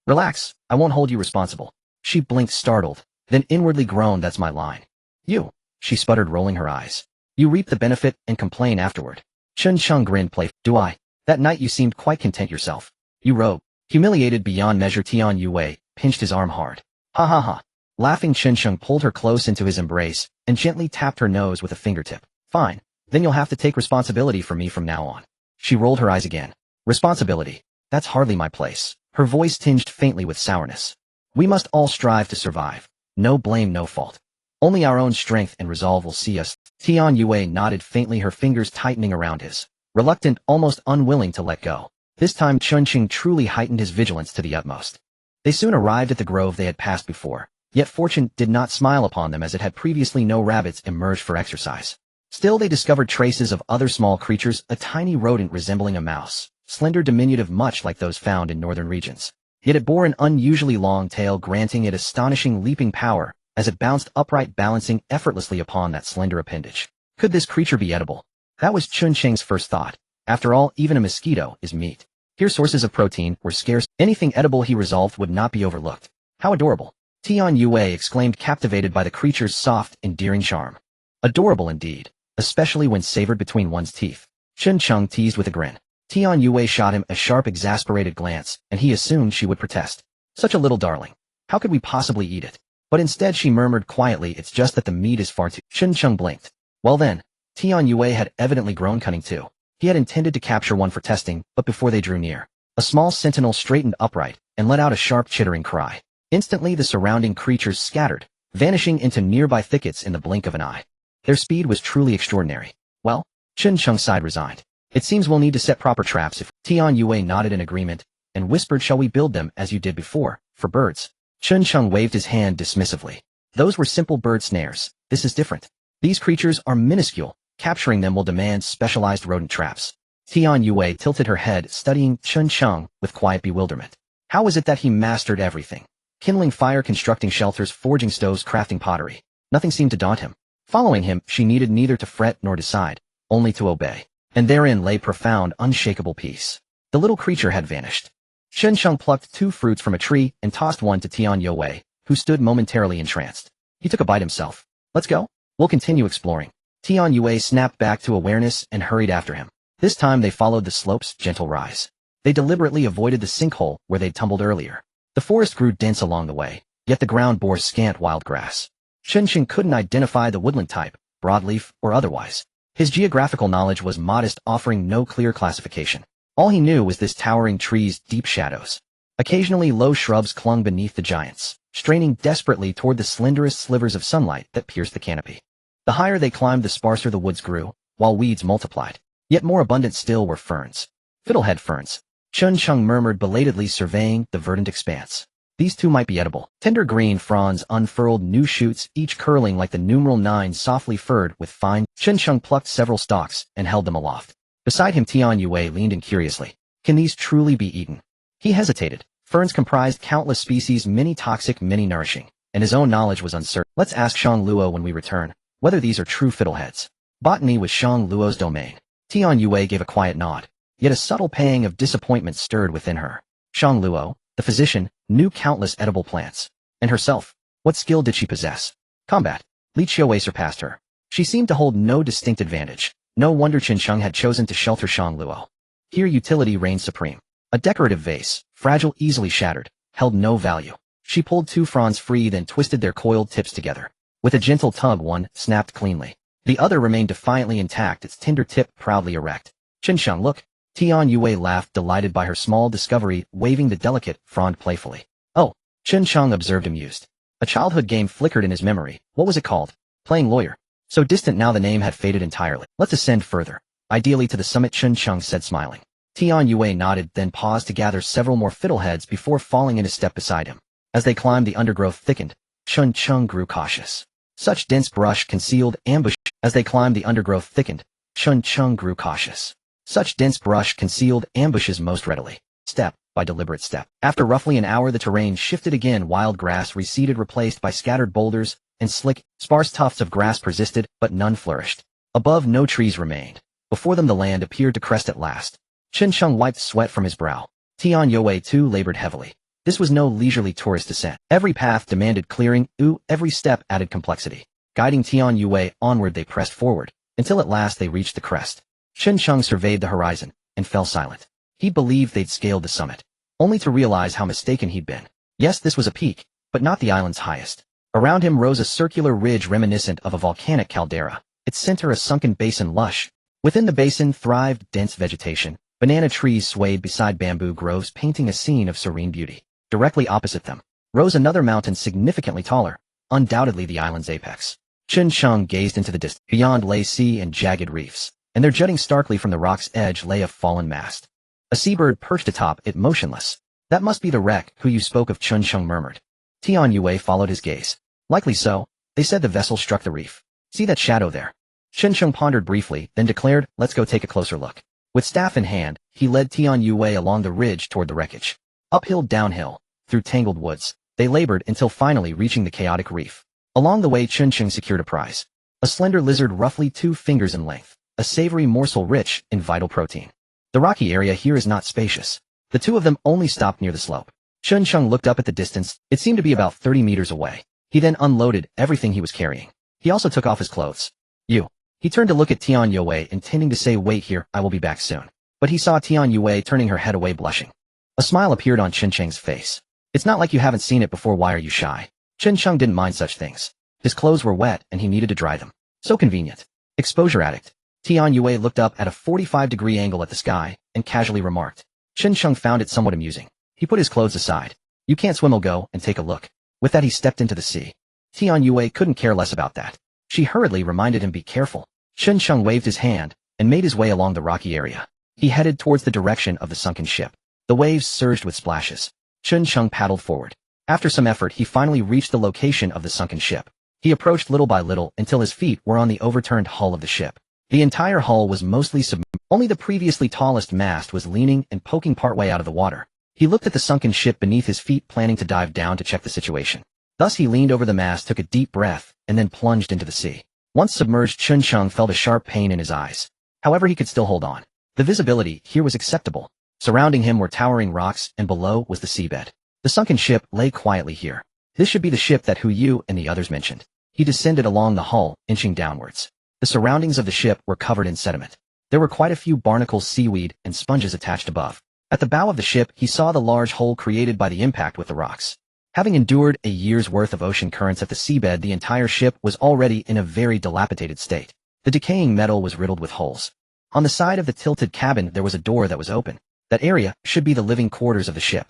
Relax, I won't hold you responsible. She blinked startled, then inwardly groaned, that's my line. You, she sputtered, rolling her eyes. You reap the benefit and complain afterward. Chen Sheng grinned playfully. Do I? That night you seemed quite content yourself. You rogue. Humiliated beyond measure, Tian Yue pinched his arm hard. Ha ha ha. Laughing, Chen Sheng pulled her close into his embrace and gently tapped her nose with a fingertip. Fine. Then you'll have to take responsibility for me from now on. She rolled her eyes again. Responsibility? That's hardly my place. Her voice tinged faintly with sourness. We must all strive to survive. No blame, no fault. Only our own strength and resolve will see us. Tian Yue nodded faintly, her fingers tightening around his, reluctant, almost unwilling to let go. This time Chen Sheng truly heightened his vigilance to the utmost. They soon arrived at the grove they had passed before, yet fortune did not smile upon them as it had previously. No rabbits emerged for exercise. Still they discovered traces of other small creatures, a tiny rodent resembling a mouse, slender, diminutive, much like those found in northern regions. Yet it bore an unusually long tail, granting it astonishing leaping power as it bounced upright, balancing effortlessly upon that slender appendage. Could this creature be edible? That was Chen Sheng's first thought. After all, even a mosquito is meat. Here sources of protein were scarce. Anything edible, he resolved, would not be overlooked. How adorable! Tian Yue exclaimed, captivated by the creature's soft, endearing charm. Adorable indeed, especially when savored between one's teeth. Chen Sheng teased with a grin. Tian Yue shot him a sharp, exasperated glance, and he assumed she would protest. Such a little darling. How could we possibly eat it? But instead she murmured quietly, it's just that the meat is far too... Chen Sheng blinked. Well then, Tian Yue had evidently grown cunning too. He had intended to capture one for testing, but before they drew near, a small sentinel straightened upright and let out a sharp, chittering cry. Instantly the surrounding creatures scattered, vanishing into nearby thickets in the blink of an eye. Their speed was truly extraordinary. Well, Chen Sheng sighed, resigned. It seems we'll need to set proper traps if... Tian Yue nodded in agreement and whispered, shall we build them as you did before, for birds? Chen Sheng waved his hand dismissively. Those were simple bird snares. This is different. These creatures are minuscule. Capturing them will demand specialized rodent traps. Tian Yue tilted her head, studying Chen Sheng with quiet bewilderment. How was it that he mastered everything? Kindling fire, constructing shelters, forging stoves, crafting pottery. Nothing seemed to daunt him. Following him, she needed neither to fret nor decide, only to obey. And therein lay profound, unshakable peace. The little creature had vanished. Chen Sheng plucked 2 fruits from a tree and tossed one to Tian Yue, who stood momentarily entranced. He took a bite himself. Let's go. We'll continue exploring. Tian Yue snapped back to awareness and hurried after him. This time they followed the slope's gentle rise. They deliberately avoided the sinkhole where they'd tumbled earlier. The forest grew dense along the way, yet the ground bore scant wild grass. Chen Sheng couldn't identify the woodland type, broadleaf or otherwise. His geographical knowledge was modest, offering no clear classification. All he knew was this towering tree's deep shadows. Occasionally low shrubs clung beneath the giants, straining desperately toward the slenderest slivers of sunlight that pierced the canopy. The higher they climbed, the sparser the woods grew, while weeds multiplied. Yet more abundant still were ferns. Fiddlehead ferns. Chen Sheng murmured, belatedly surveying the verdant expanse. These too might be edible. Tender green fronds unfurled new shoots, each curling like the numeral 9, softly furred with fine. Chen Sheng plucked several stalks and held them aloft. Beside him Tian Yue leaned in curiously. Can these truly be eaten? He hesitated. Ferns comprised countless species, many toxic, many nourishing, and his own knowledge was uncertain. Let's ask Shang Luo when we return whether these are true fiddleheads. Botany was Shang Luo's domain. Tian Yue gave a quiet nod, yet a subtle pang of disappointment stirred within her. Shang Luo, the physician, knew countless edible plants. And herself, what skill did she possess? Combat. Li Qiuwei surpassed her. She seemed to hold no distinct advantage. No wonder Qin Sheng had chosen to shelter Shang Luo. Here utility reigned supreme. A decorative vase, fragile, easily shattered, held no value. She pulled 2 fronds free, then twisted their coiled tips together. With a gentle tug, one snapped cleanly. The other remained defiantly intact, its tender tip proudly erect. Qin Sheng, look. Tian Yue laughed, delighted by her small discovery, waving the delicate frond playfully. Oh, Qin Sheng observed, amused. A childhood game flickered in his memory. What was it called? Playing lawyer. So distant now the name had faded entirely. Let's ascend further. Ideally to the summit, Qin Sheng said, smiling. Tian Yue nodded, then paused to gather several more fiddleheads before falling into step beside him. As they climbed, the undergrowth thickened. Qin Sheng grew cautious. Such dense brush concealed ambush. As they climbed, the undergrowth thickened. Qin Sheng grew cautious. Such dense brush concealed ambushes most readily. Step by deliberate step. After roughly an hour the terrain shifted again. Wild grass receded, replaced by scattered boulders, and slick, sparse tufts of grass persisted, but none flourished. Above, no trees remained. Before them the land appeared to crest at last. Chen Sheng wiped sweat from his brow. Tian Yue too labored heavily. This was no leisurely tourist descent. Every path demanded clearing, every step added complexity. Guiding Tian Yue onward they pressed forward, until at last they reached the crest. Chen Sheng surveyed the horizon, and fell silent. He believed they'd scaled the summit, only to realize how mistaken he'd been. Yes, this was a peak, but not the island's highest. Around him rose a circular ridge reminiscent of a volcanic caldera, its center a sunken basin lush. Within the basin thrived dense vegetation. Banana trees swayed beside bamboo groves, painting a scene of serene beauty. Directly opposite them rose another mountain significantly taller, undoubtedly the island's apex. Chen Sheng gazed into the distance. Beyond lay sea and jagged reefs, and there jutting starkly from the rock's edge lay a fallen mast. A seabird perched atop it motionless. That must be the wreck who you spoke of, Chen Sheng murmured. Tian Yue followed his gaze. Likely so. They said the vessel struck the reef. See that shadow there? Chen Sheng pondered briefly, then declared, let's go take a closer look. With staff in hand, he led Tian Yue along the ridge toward the wreckage. Uphill, downhill, through tangled woods, they labored until finally reaching the chaotic reef. Along the way Chen Sheng secured a prize. A slender lizard roughly 2 fingers in length, a savory morsel rich in vital protein. The rocky area here is not spacious. The two of them only stopped near the slope. Chen Sheng looked up at the distance. It seemed to be about 30 meters away. He then unloaded everything he was carrying. He also took off his clothes. He turned to look at Tian Yue, intending to say, wait here, I will be back soon. But he saw Tian Yue turning her head away, blushing. A smile appeared on Chen Sheng's face. It's not like you haven't seen it before, why are you shy? Chen Sheng didn't mind such things. His clothes were wet and he needed to dry them. So convenient. Exposure addict. Tian Yue looked up at a 45-degree angle at the sky and casually remarked. Chen Sheng found it somewhat amusing. He put his clothes aside. You can't swim, I'll go and take a look. With that he stepped into the sea. Tian Yue couldn't care less about that. She hurriedly reminded him, be careful. Chen Sheng waved his hand and made his way along the rocky area. He headed towards the direction of the sunken ship. The waves surged with splashes. Chen Sheng paddled forward. After some effort he finally reached the location of the sunken ship. He approached little by little until his feet were on the overturned hull of the ship. The entire hull was mostly submerged. Only the previously tallest mast was leaning and poking partway out of the water. He looked at the sunken ship beneath his feet, planning to dive down to check the situation. Thus he leaned over the mast, took a deep breath, and then plunged into the sea. Once submerged, Chen Sheng felt a sharp pain in his eyes. However, he could still hold on. The visibility here was acceptable. Surrounding him were towering rocks, and below was the seabed. The sunken ship lay quietly here. This should be the ship that Hu Yu and the others mentioned. He descended along the hull, inching downwards. The surroundings of the ship were covered in sediment. There were quite a few barnacles, seaweed, and sponges attached above. At the bow of the ship, he saw the large hole created by the impact with the rocks. Having endured a year's worth of ocean currents at the seabed, the entire ship was already in a very dilapidated state. The decaying metal was riddled with holes. On the side of the tilted cabin there was a door that was open. That area should be the living quarters of the ship.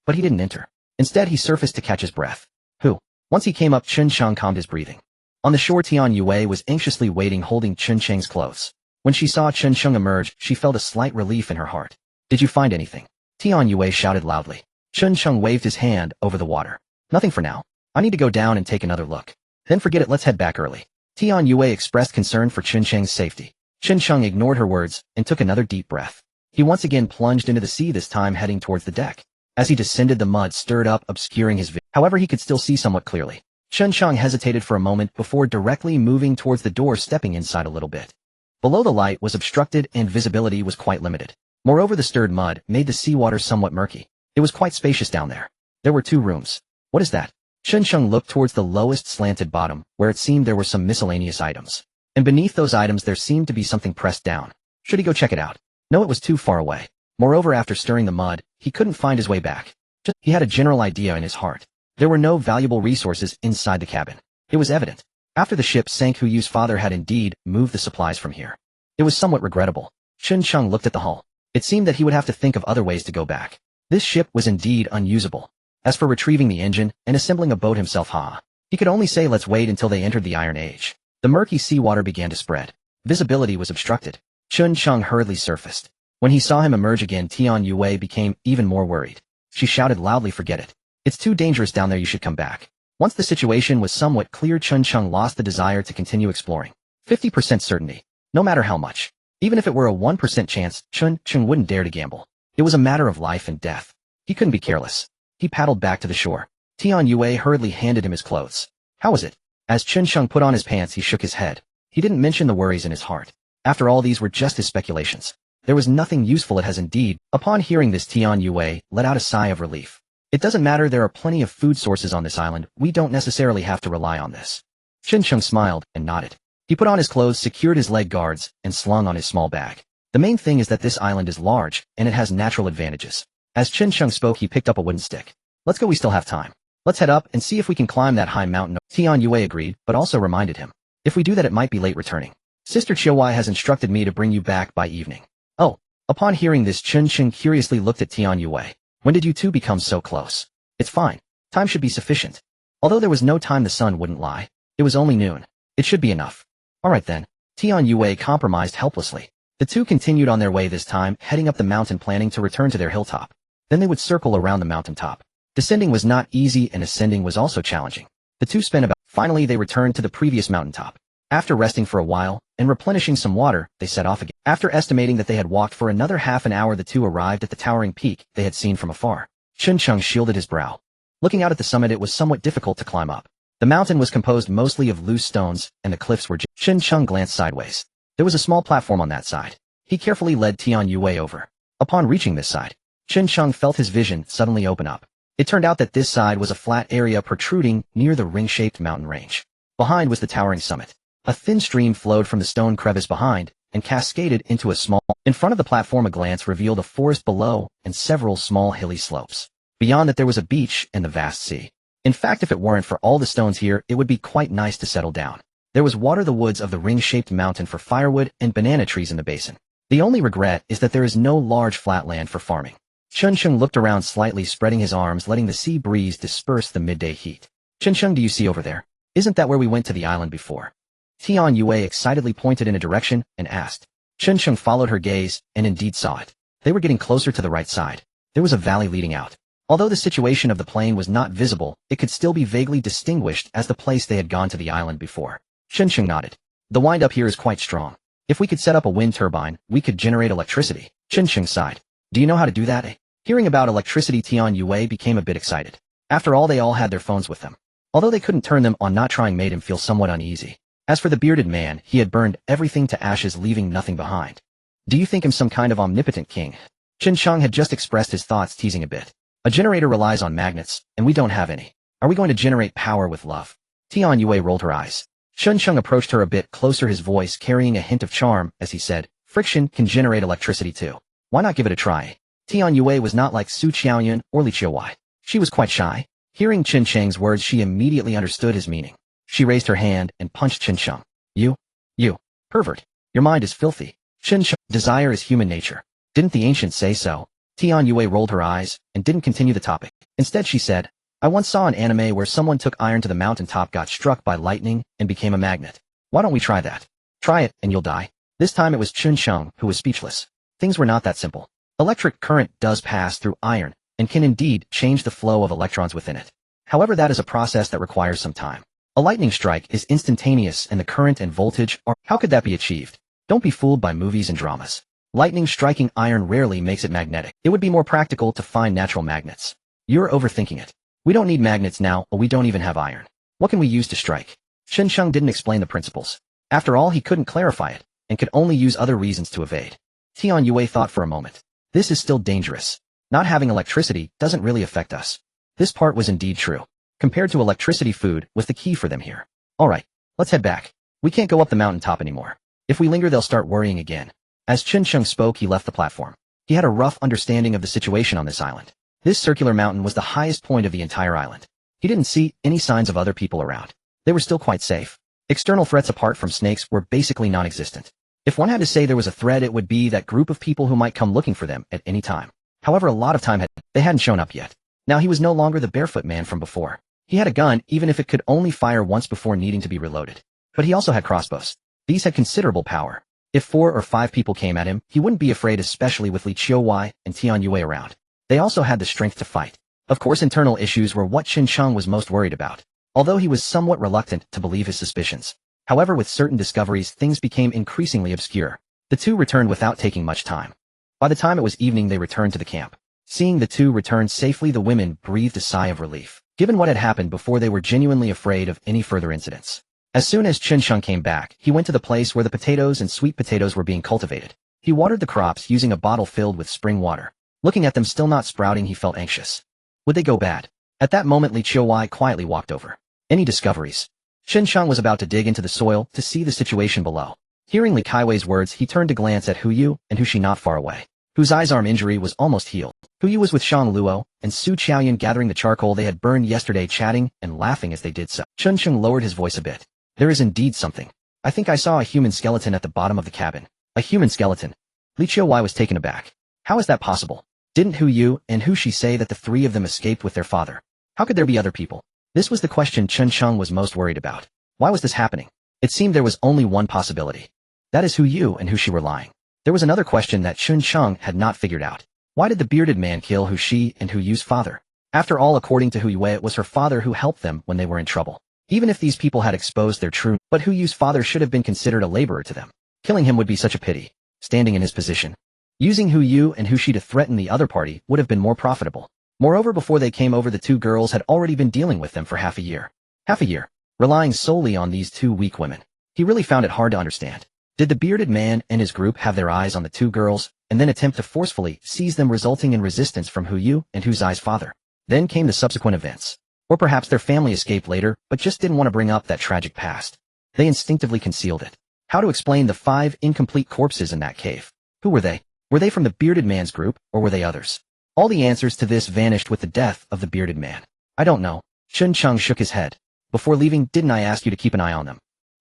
But he didn't enter. Instead he surfaced to catch his breath. Once he came up, Chen Sheng calmed his breathing. On the shore Tian Yue was anxiously waiting, holding Chen Sheng's clothes. When she saw Chen Sheng emerge, she felt a slight relief in her heart. Did you find anything? Tian Yue shouted loudly. Chen Sheng waved his hand over the water. Nothing for now. I need to go down and take another look. Then forget it, let's head back early. Tian Yue expressed concern for Chen Sheng's safety. Chen Sheng ignored her words and took another deep breath. He once again plunged into the sea, this time heading towards the deck. As he descended, the mud stirred up, obscuring his vision. However, he could still see somewhat clearly. Chen Sheng hesitated for a moment before directly moving towards the door, stepping inside a little bit. Below, the light was obstructed and visibility was quite limited. Moreover, the stirred mud made the seawater somewhat murky. It was quite spacious down there. There were 2 rooms. What is that? Chen Sheng looked towards the lowest slanted bottom, where it seemed there were some miscellaneous items. And beneath those items there seemed to be something pressed down. Should he go check it out? No, it was too far away. Moreover, after stirring the mud, he couldn't find his way back. He had a general idea in his heart. There were no valuable resources inside the cabin. It was evident. After the ship sank, Hu Yu's father had indeed moved the supplies from here. It was somewhat regrettable. Chen Sheng looked at the hull. It seemed that he would have to think of other ways to go back. This ship was indeed unusable. As for retrieving the engine and assembling a boat himself, he could only say let's wait until they entered the Iron Age. The murky seawater began to spread. Visibility was obstructed. Chen Sheng hurriedly surfaced. When he saw him emerge again, Tian Yue became even more worried. She shouted loudly, forget it. It's too dangerous down there, you should come back. Once the situation was somewhat clear, Chen Sheng lost the desire to continue exploring. 50% certainty. No matter how much. Even if it were a 1% chance, Chun Chung wouldn't dare to gamble. It was a matter of life and death. He couldn't be careless. He paddled back to the shore. Tian Yue hurriedly handed him his clothes. How was it? As Chun Chung put on his pants, he shook his head. He didn't mention the worries in his heart. After all, these were just his speculations. There was nothing useful it has indeed. Upon hearing this, Tian Yue let out a sigh of relief. It doesn't matter, there are plenty of food sources on this island. We don't necessarily have to rely on this. Chun Chung smiled and nodded. He put on his clothes, secured his leg guards, and slung on his small bag. The main thing is that this island is large, and it has natural advantages. As Chun Chung spoke, he picked up a wooden stick. Let's go, we still have time. Let's head up and see if we can climb that high mountain. Tian Yue agreed, but also reminded him. If we do that, it might be late returning. Sister Chiuwai has instructed me to bring you back by evening. Oh. Upon hearing this, Chun Chung curiously looked at Tian Yue. When did you two become so close? It's fine. Time should be sufficient. Although there was no time, the sun wouldn't lie. It was only noon. It should be enough. Alright then. Tian Yue compromised helplessly. The two continued on their way, this time heading up the mountain, planning to return to their hilltop. Then they would circle around the mountaintop. Descending was not easy and ascending was also challenging. The two spent about. Finally, they returned to the previous mountaintop. After resting for a while and replenishing some water, they set off again. After estimating that they had walked for another half an hour, the two arrived at the towering peak they had seen from afar. Chun Chung shielded his brow. Looking out at the summit, it was somewhat difficult to climb up. The mountain was composed mostly of loose stones, and the cliffs were. Chun Chung glanced sideways. There was a small platform on that side. He carefully led Tian Yue over. Upon reaching this side, Chun Chung felt his vision suddenly open up. It turned out that this side was a flat area protruding near the ring-shaped mountain range. Behind was the towering summit. A thin stream flowed from the stone crevice behind and cascaded into a small. In front of the platform, a glance revealed a forest below and several small hilly slopes. Beyond that, there was a beach and the vast sea. In fact, if it weren't for all the stones here, it would be quite nice to settle down. There was water, the woods of the ring-shaped mountain for firewood, and banana trees in the basin. The only regret is that there is no large flat land for farming. Chun Chung looked around slightly, spreading his arms, letting the sea breeze disperse the midday heat. Chun Chung, do you see over there? Isn't that where we went to the island before? Tian Yue excitedly pointed in a direction and asked. Chun Chung followed her gaze and indeed saw it. They were getting closer to the right side. There was a valley leading out. Although the situation of the plain was not visible, it could still be vaguely distinguished as the place they had gone to the island before. Chun Chung nodded. The wind up here is quite strong. If we could set up a wind turbine, we could generate electricity. Chun Chung sighed. Do you know how to do that? Hearing about electricity, Tian Yue became a bit excited. After all, they all had their phones with them. Although they couldn't turn them on, not trying made him feel somewhat uneasy. As for the bearded man, he had burned everything to ashes, leaving nothing behind. Do you think him some kind of omnipotent king? Chun Chung had just expressed his thoughts, teasing a bit. A generator relies on magnets, and we don't have any. Are we going to generate power with love? Tian Yue rolled her eyes. Chun Chung approached her a bit closer, his voice carrying a hint of charm, as he said, friction can generate electricity too. Why not give it a try? Tian Yue was not like Su Qiaoyun or Li Qiuwai. She was quite shy. Hearing Chun Chung's words, she immediately understood his meaning. She raised her hand and punched Chun Chung. You, pervert. Your mind is filthy. Chun Chung, desire is human nature. Didn't the ancients say so? Tian Yue rolled her eyes and didn't continue the topic. Instead, she said, I once saw an anime where someone took iron to the mountaintop, got struck by lightning, and became a magnet. Why don't we try that? Try it, and you'll die. This time it was Chun Chung who was speechless. Things were not that simple. Electric current does pass through iron, and can indeed change the flow of electrons within it. However, that is a process that requires some time. A lightning strike is instantaneous, and the current and voltage are. How could that be achieved? Don't be fooled by movies and dramas. Lightning striking iron rarely makes it magnetic. It would be more practical to find natural magnets. You're overthinking it. We don't need magnets now, or we don't even have iron. What can we use to strike? Chun Chung didn't explain the principles. After all, he couldn't clarify it, and could only use other reasons to evade. Tian Yue thought for a moment. This is still dangerous. Not having electricity doesn't really affect us. This part was indeed true. Compared to electricity, food was the key for them here. Alright, let's head back. We can't go up the mountaintop anymore. If we linger, they'll start worrying again. As Chun Chung spoke, he left the platform. He had a rough understanding of the situation on this island. This circular mountain was the highest point of the entire island. He didn't see any signs of other people around. They were still quite safe. External threats apart from snakes were basically non-existent. If one had to say there was a threat, it would be that group of people who might come looking for them at any time. However, a lot of time they hadn't shown up yet. Now he was no longer the barefoot man from before. He had a gun, even if it could only fire once before needing to be reloaded. But he also had crossbows. These had considerable power. If 4 or 5 people came at him, he wouldn't be afraid, especially with Li Qiuwai and Tian Yue around. They also had the strength to fight. Of course, internal issues were what Chun Chung was most worried about, although he was somewhat reluctant to believe his suspicions. However, with certain discoveries, things became increasingly obscure. The two returned without taking much time. By the time it was evening, they returned to the camp. Seeing the two return safely, the women breathed a sigh of relief. Given what had happened before, they were genuinely afraid of any further incidents. As soon as Chun-Sheng came back, he went to the place where the potatoes and sweet potatoes were being cultivated. He watered the crops using a bottle filled with spring water. Looking at them still not sprouting, he felt anxious. Would they go bad? At that moment, Li Qiuwei quietly walked over. Any discoveries? Chun-Sheng was about to dig into the soil to see the situation below. Hearing Li Qiuwei's words, he turned to glance at Hu Yu and Hu Shi not far away. Hu's arm injury was almost healed. Hu Yu was with Shang Luo and Su Qiaoyan gathering the charcoal they had burned yesterday, chatting and laughing as they did so. Chun-Sheng lowered his voice a bit. There is indeed something. I think I saw a human skeleton at the bottom of the cabin. A human skeleton. Li Qiuwei was taken aback. How is that possible? Didn't Hu Yu and Hu Shi say that the three of them escaped with their father? How could there be other people? This was the question Chun-Sheng was most worried about. Why was this happening? It seemed there was only one possibility. That is Hu Yu and Hu Shi were lying. There was another question that Chun-Sheng had not figured out. Why did the bearded man kill Hu Shi and Hu Yu's father? After all, according to Hu Yue, it was her father who helped them when they were in trouble. Even if these people had exposed their true, but Hu Yu's father should have been considered a laborer to them. Killing him would be such a pity. Standing in his position, using Hu Yu and Hu Shi to threaten the other party would have been more profitable. Moreover, before they came over, the two girls had already been dealing with them for half a year. Half a year, relying solely on these two weak women. He really found it hard to understand. Did the bearded man and his group have their eyes on the two girls, and then attempt to forcefully seize them, resulting in resistance from Hu Yu and Hu Zai's father? Then came the subsequent events. Or perhaps their family escaped later, but just didn't want to bring up that tragic past. They instinctively concealed it. How to explain the 5 incomplete corpses in that cave? Who were they? Were they from the bearded man's group, or were they others? All the answers to this vanished with the death of the bearded man. I don't know. Chun-Sheng shook his head. Before leaving, didn't I ask you to keep an eye on them?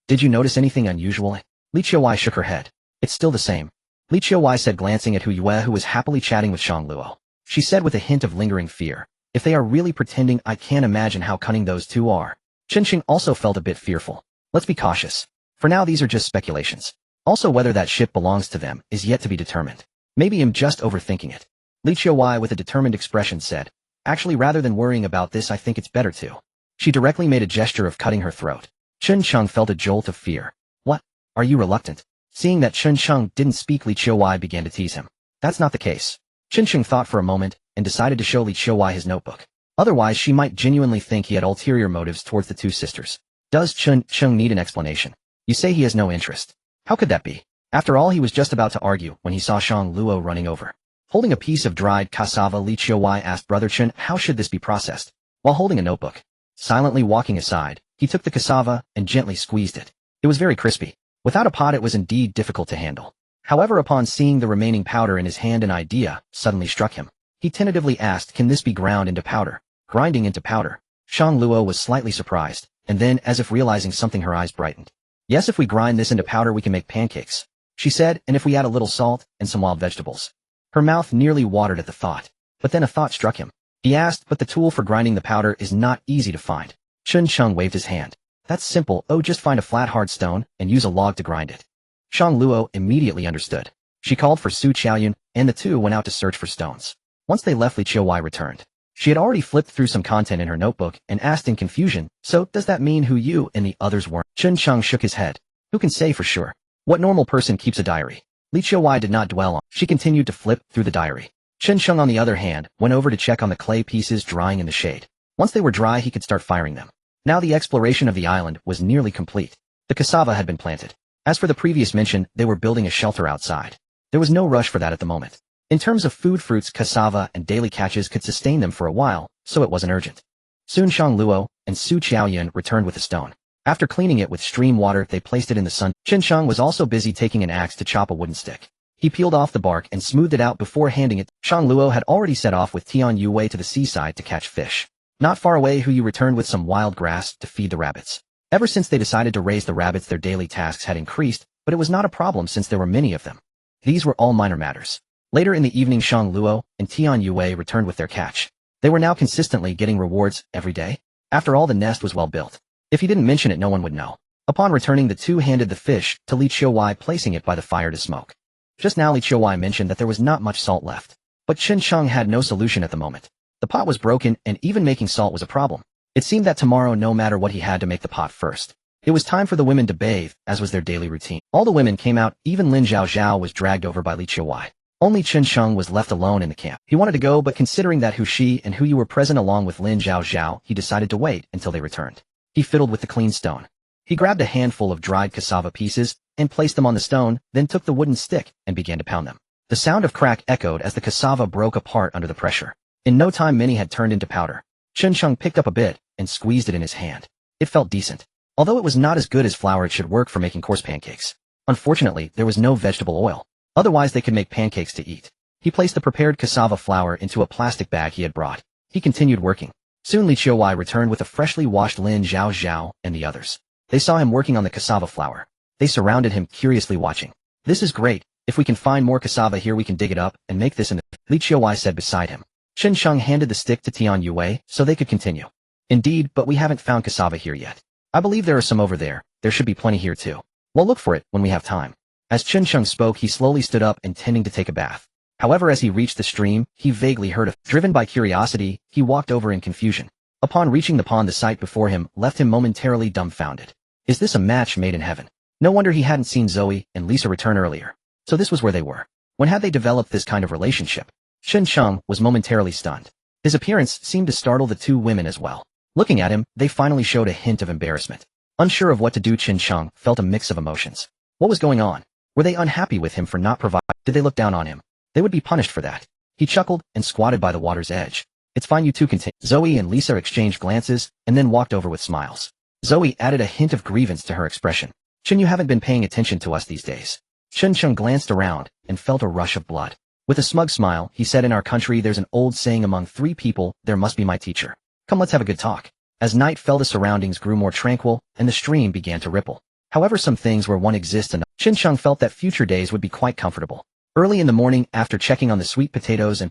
Did you notice anything unusual? Li Qiuwei shook her head. It's still the same. Li Qiuwei said, glancing at Hu Yue, who was happily chatting with Shang Luo. She said with a hint of lingering fear, if they are really pretending, I can't imagine how cunning those two are. Chun-Sheng also felt a bit fearful. Let's be cautious. For now, these are just speculations. Also, whether that ship belongs to them is yet to be determined. Maybe I'm just overthinking it. Li Qiuwei, with a determined expression, said, actually, rather than worrying about this, I think it's better to. She directly made a gesture of cutting her throat. Chun-Sheng felt a jolt of fear. What? Are you reluctant? Seeing that Chun-Sheng didn't speak, Li Qiuwei began to tease him. That's not the case. Chun-Sheng thought for a moment and decided to show Li Qiuwei his notebook. Otherwise, she might genuinely think he had ulterior motives towards the two sisters. Does Chun-Sheng need an explanation? You say he has no interest. How could that be? After all, he was just about to argue when he saw Shang Luo running over. Holding a piece of dried cassava, Li Qiuwei asked Brother Chun, how should this be processed? While holding a notebook. Silently walking aside, he took the cassava and gently squeezed it. It was very crispy. Without a pot, it was indeed difficult to handle. However, upon seeing the remaining powder in his hand, an idea suddenly struck him. He tentatively asked, can this be ground into powder? Grinding into powder. Shang Luo was slightly surprised, and then, as if realizing something, her eyes brightened. Yes, if we grind this into powder, we can make pancakes, she said, and if we add a little salt and some wild vegetables. Her mouth nearly watered at the thought. But then a thought struck him. He asked, but the tool for grinding the powder is not easy to find. Chun-Sheng waved his hand. That's simple. Oh, just find a flat hard stone and use a log to grind it. Shang Luo immediately understood. She called for Su Qiaoyan, and the two went out to search for stones. Once they left, Li Qiuwei returned. She had already flipped through some content in her notebook and asked in confusion, so does that mean Hu Yu and the others weren't? Chun-Sheng shook his head. Who can say for sure? What normal person keeps a diary? Li Qiuwei did not dwell on. She continued to flip through the diary. Chun-Sheng, on the other hand, went over to check on the clay pieces drying in the shade. Once they were dry, he could start firing them. Now the exploration of the island was nearly complete. The cassava had been planted. As for the previous mention, they were building a shelter outside. There was no rush for that at the moment. In terms of food, fruits, cassava, and daily catches could sustain them for a while, so it wasn't urgent. Soon Shang Luo and Su Qiaoyan returned with a stone. After cleaning it with stream water, they placed it in the sun. Chun-Sheng was also busy taking an axe to chop a wooden stick. He peeled off the bark and smoothed it out before handing it. Shang Luo had already set off with Tian Yue to the seaside to catch fish. Not far away, Hu Yu returned with some wild grass to feed the rabbits. Ever since they decided to raise the rabbits, their daily tasks had increased, but it was not a problem since there were many of them. These were all minor matters. Later in the evening, Shang Luo and Tian Yue returned with their catch. They were now consistently getting rewards every day. After all, the nest was well built. If he didn't mention it, no one would know. Upon returning, the two handed the fish to Li Qiuwei, placing it by the fire to smoke. Just now, Li Qiuwei mentioned that there was not much salt left. But Chun-Sheng had no solution at the moment. The pot was broken, and even making salt was a problem. It seemed that tomorrow, no matter what, he had to make the pot first. It was time for the women to bathe, as was their daily routine. All the women came out, even Lin Zhaozhao was dragged over by Li Qiuwei. Only Chen Sheng was left alone in the camp. He wanted to go, but considering that Hu Shi and Hu Yu were present along with Lin Zhaozhao, he decided to wait until they returned. He fiddled with the clean stone. He grabbed a handful of dried cassava pieces and placed them on the stone, then took the wooden stick and began to pound them. The sound of crack echoed as the cassava broke apart under the pressure. In no time many had turned into powder. Chen Sheng picked up a bit and squeezed it in his hand. It felt decent. Although it was not as good as flour, it should work for making coarse pancakes. Unfortunately, there was no vegetable oil. Otherwise they could make pancakes to eat. He placed the prepared cassava flour into a plastic bag he had brought. He continued working. Soon Li Qiuwei returned with a freshly washed Lin Zhaozhao and the others. They saw him working on the cassava flour. They surrounded him, curiously watching. "This is great. If we can find more cassava here, we can dig it up and make this in the..." Li Qiuwei said beside him. Chen Sheng handed the stick to Tian Yue so they could continue. "Indeed, but we haven't found cassava here yet. I believe there are some over there. There should be plenty here too. We'll look for it when we have time." As Chen Sheng spoke, he slowly stood up, intending to take a bath. However, as he reached the stream, he vaguely heard a... Driven by curiosity, he walked over in confusion. Upon reaching the pond, the sight before him left him momentarily dumbfounded. Is this a match made in heaven? No wonder he hadn't seen Zoe and Lisa return earlier. So this was where they were. When had they developed this kind of relationship? Chen Sheng was momentarily stunned. His appearance seemed to startle the two women as well. Looking at him, they finally showed a hint of embarrassment. Unsure of what to do, Chen Sheng felt a mix of emotions. What was going on? Were they unhappy with him for not providing? Did they look down on him? They would be punished for that. He chuckled and squatted by the water's edge. "It's fine, you two continue." Zoe and Lisa exchanged glances and then walked over with smiles. Zoe added a hint of grievance to her expression. "Chen, you haven't been paying attention to us these days." Chen Sheng glanced around and felt a rush of blood. With a smug smile, he said, "In our country there's an old saying, among three people, there must be my teacher. Come, let's have a good talk." As night fell, the surroundings grew more tranquil, and the stream began to ripple. However, some things where one exists and Chen Sheng felt that future days would be quite comfortable. Early in the morning, after checking on the sweet potatoes and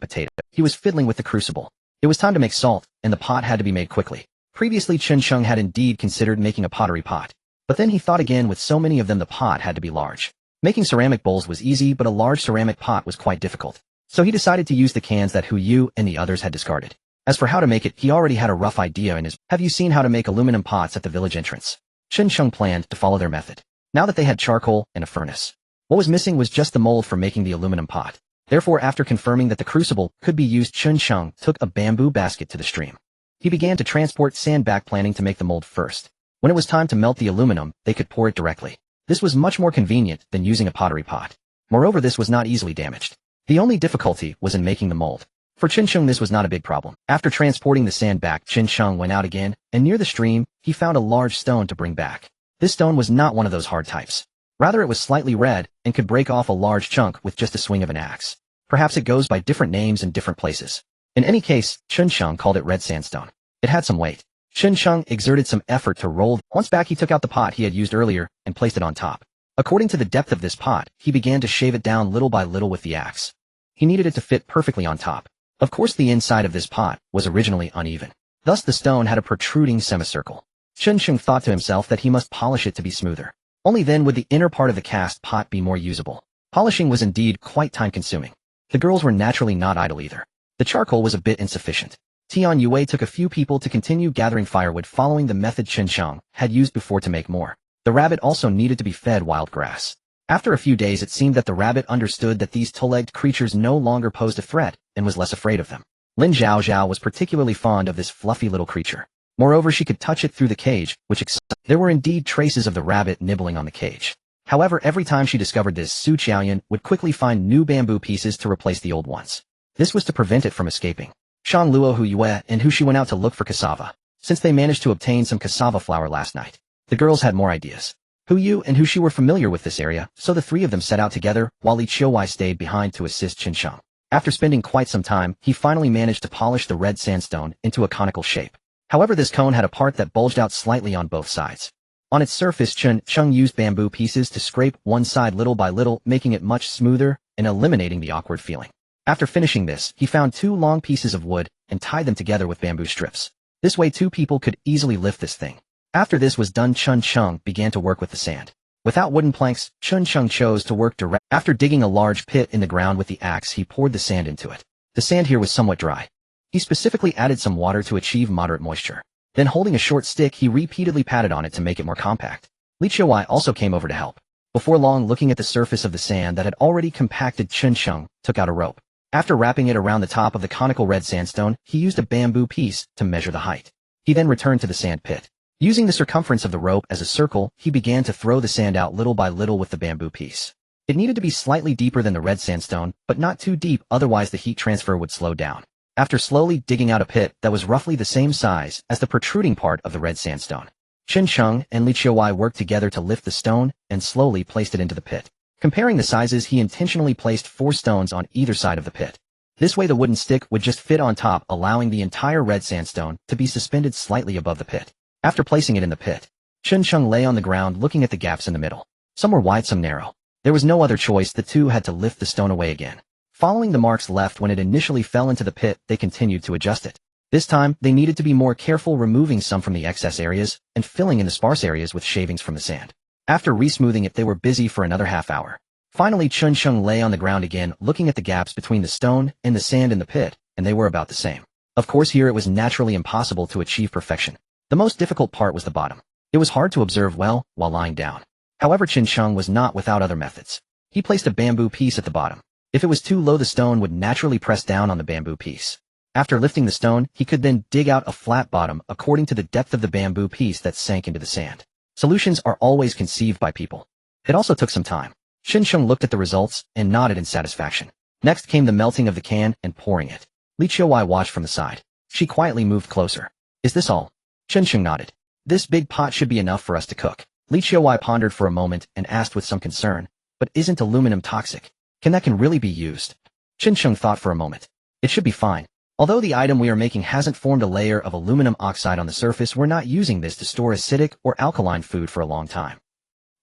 he was fiddling with the crucible. It was time to make salt, and the pot had to be made quickly. Previously, Chen Sheng had indeed considered making a pottery pot. But then he thought again, with so many of them the pot had to be large. Making ceramic bowls was easy, but a large ceramic pot was quite difficult. So he decided to use the cans that Hu Yu and the others had discarded. As for how to make it, he already had a rough idea in his... Have you seen how to make aluminum pots at the village entrance? Chen Sheng planned to follow their method. Now that they had charcoal and a furnace, what was missing was just the mold for making the aluminum pot. Therefore, after confirming that the crucible could be used, Chen Sheng took a bamboo basket to the stream. He began to transport sand back, planning to make the mold first. When it was time to melt the aluminum, they could pour it directly. This was much more convenient than using a pottery pot. Moreover, this was not easily damaged. The only difficulty was in making the mold. For Chen Sheng, this was not a big problem. After transporting the sand back, Chen Sheng went out again, and near the stream, he found a large stone to bring back. This stone was not one of those hard types. Rather, it was slightly red, and could break off a large chunk with just a swing of an axe. Perhaps it goes by different names in different places. In any case, Chen Sheng called it red sandstone. It had some weight. Chen Sheng exerted some effort to roll. Once back, he took out the pot he had used earlier and placed it on top. According to the depth of this pot, he began to shave it down little by little with the axe. He needed it to fit perfectly on top. Of course, the inside of this pot was originally uneven. Thus, the stone had a protruding semicircle. Chen Sheng thought to himself that he must polish it to be smoother. Only then would the inner part of the cast pot be more usable. Polishing was indeed quite time-consuming. The girls were naturally not idle either. The charcoal was a bit insufficient. Tian Yue took a few people to continue gathering firewood, following the method Chen Sheng had used before to make more. The rabbit also needed to be fed wild grass. After a few days, it seemed that the rabbit understood that these two-legged creatures no longer posed a threat and was less afraid of them. Lin Zhaozhao was particularly fond of this fluffy little creature. Moreover, she could touch it through the cage, which there were indeed traces of the rabbit nibbling on the cage. However, every time she discovered this, Su Qiaoyan would quickly find new bamboo pieces to replace the old ones. This was to prevent it from escaping. Shang Luo, Hu Yue, and Hu Shi went out to look for cassava. Since they managed to obtain some cassava flour last night, the girls had more ideas. Hu Yu and Hu Shi were familiar with this area, so the three of them set out together, while Li Qiuwei stayed behind to assist Chen Sheng. After spending quite some time, he finally managed to polish the red sandstone into a conical shape. However, this cone had a part that bulged out slightly on both sides. On its surface, Chen Sheng used bamboo pieces to scrape one side little by little, making it much smoother and eliminating the awkward feeling. After finishing this, he found two long pieces of wood and tied them together with bamboo strips. This way, two people could easily lift this thing. After this was done, Chen Sheng began to work with the sand. Without wooden planks, Chen Sheng chose to work direct. After digging a large pit in the ground with the axe, he poured the sand into it. The sand here was somewhat dry. He specifically added some water to achieve moderate moisture. Then holding a short stick, he repeatedly patted on it to make it more compact. Li Qiuwei also came over to help. Before long, looking at the surface of the sand that had already compacted, Chen Sheng took out a rope. After wrapping it around the top of the conical red sandstone, he used a bamboo piece to measure the height. He then returned to the sand pit. Using the circumference of the rope as a circle, he began to throw the sand out little by little with the bamboo piece. It needed to be slightly deeper than the red sandstone, but not too deep, otherwise the heat transfer would slow down. After slowly digging out a pit that was roughly the same size as the protruding part of the red sandstone, Chen Sheng and Li Qiuwei worked together to lift the stone and slowly placed it into the pit. Comparing the sizes, he intentionally placed 4 stones on either side of the pit. This way the wooden stick would just fit on top, allowing the entire red sandstone to be suspended slightly above the pit. After placing it in the pit, Chen Sheng lay on the ground looking at the gaps in the middle. Some were wide, some narrow. There was no other choice, the two had to lift the stone away again. Following the marks left when it initially fell into the pit, they continued to adjust it. This time, they needed to be more careful, removing some from the excess areas and filling in the sparse areas with shavings from the sand. After resmoothing it, they were busy for another half hour. Finally, Chen Sheng lay on the ground again, looking at the gaps between the stone and the sand in the pit, and they were about the same. Of course, here it was naturally impossible to achieve perfection. The most difficult part was the bottom. It was hard to observe well while lying down. However, Chen Sheng was not without other methods. He placed a bamboo piece at the bottom. If it was too low, the stone would naturally press down on the bamboo piece. After lifting the stone, he could then dig out a flat bottom according to the depth of the bamboo piece that sank into the sand. Solutions are always conceived by people. It also took some time. Chen Sheng looked at the results and nodded in satisfaction. Next came the melting of the can and pouring it. Li Qiuwei watched from the side. She quietly moved closer. Is this all? Chen Sheng nodded. This big pot should be enough for us to cook. Li Qiuwei pondered for a moment and asked with some concern, but isn't aluminum toxic? Can really be used? Chen Sheng thought for a moment. It should be fine. Although the item we are making hasn't formed a layer of aluminum oxide on the surface, we're not using this to store acidic or alkaline food for a long time.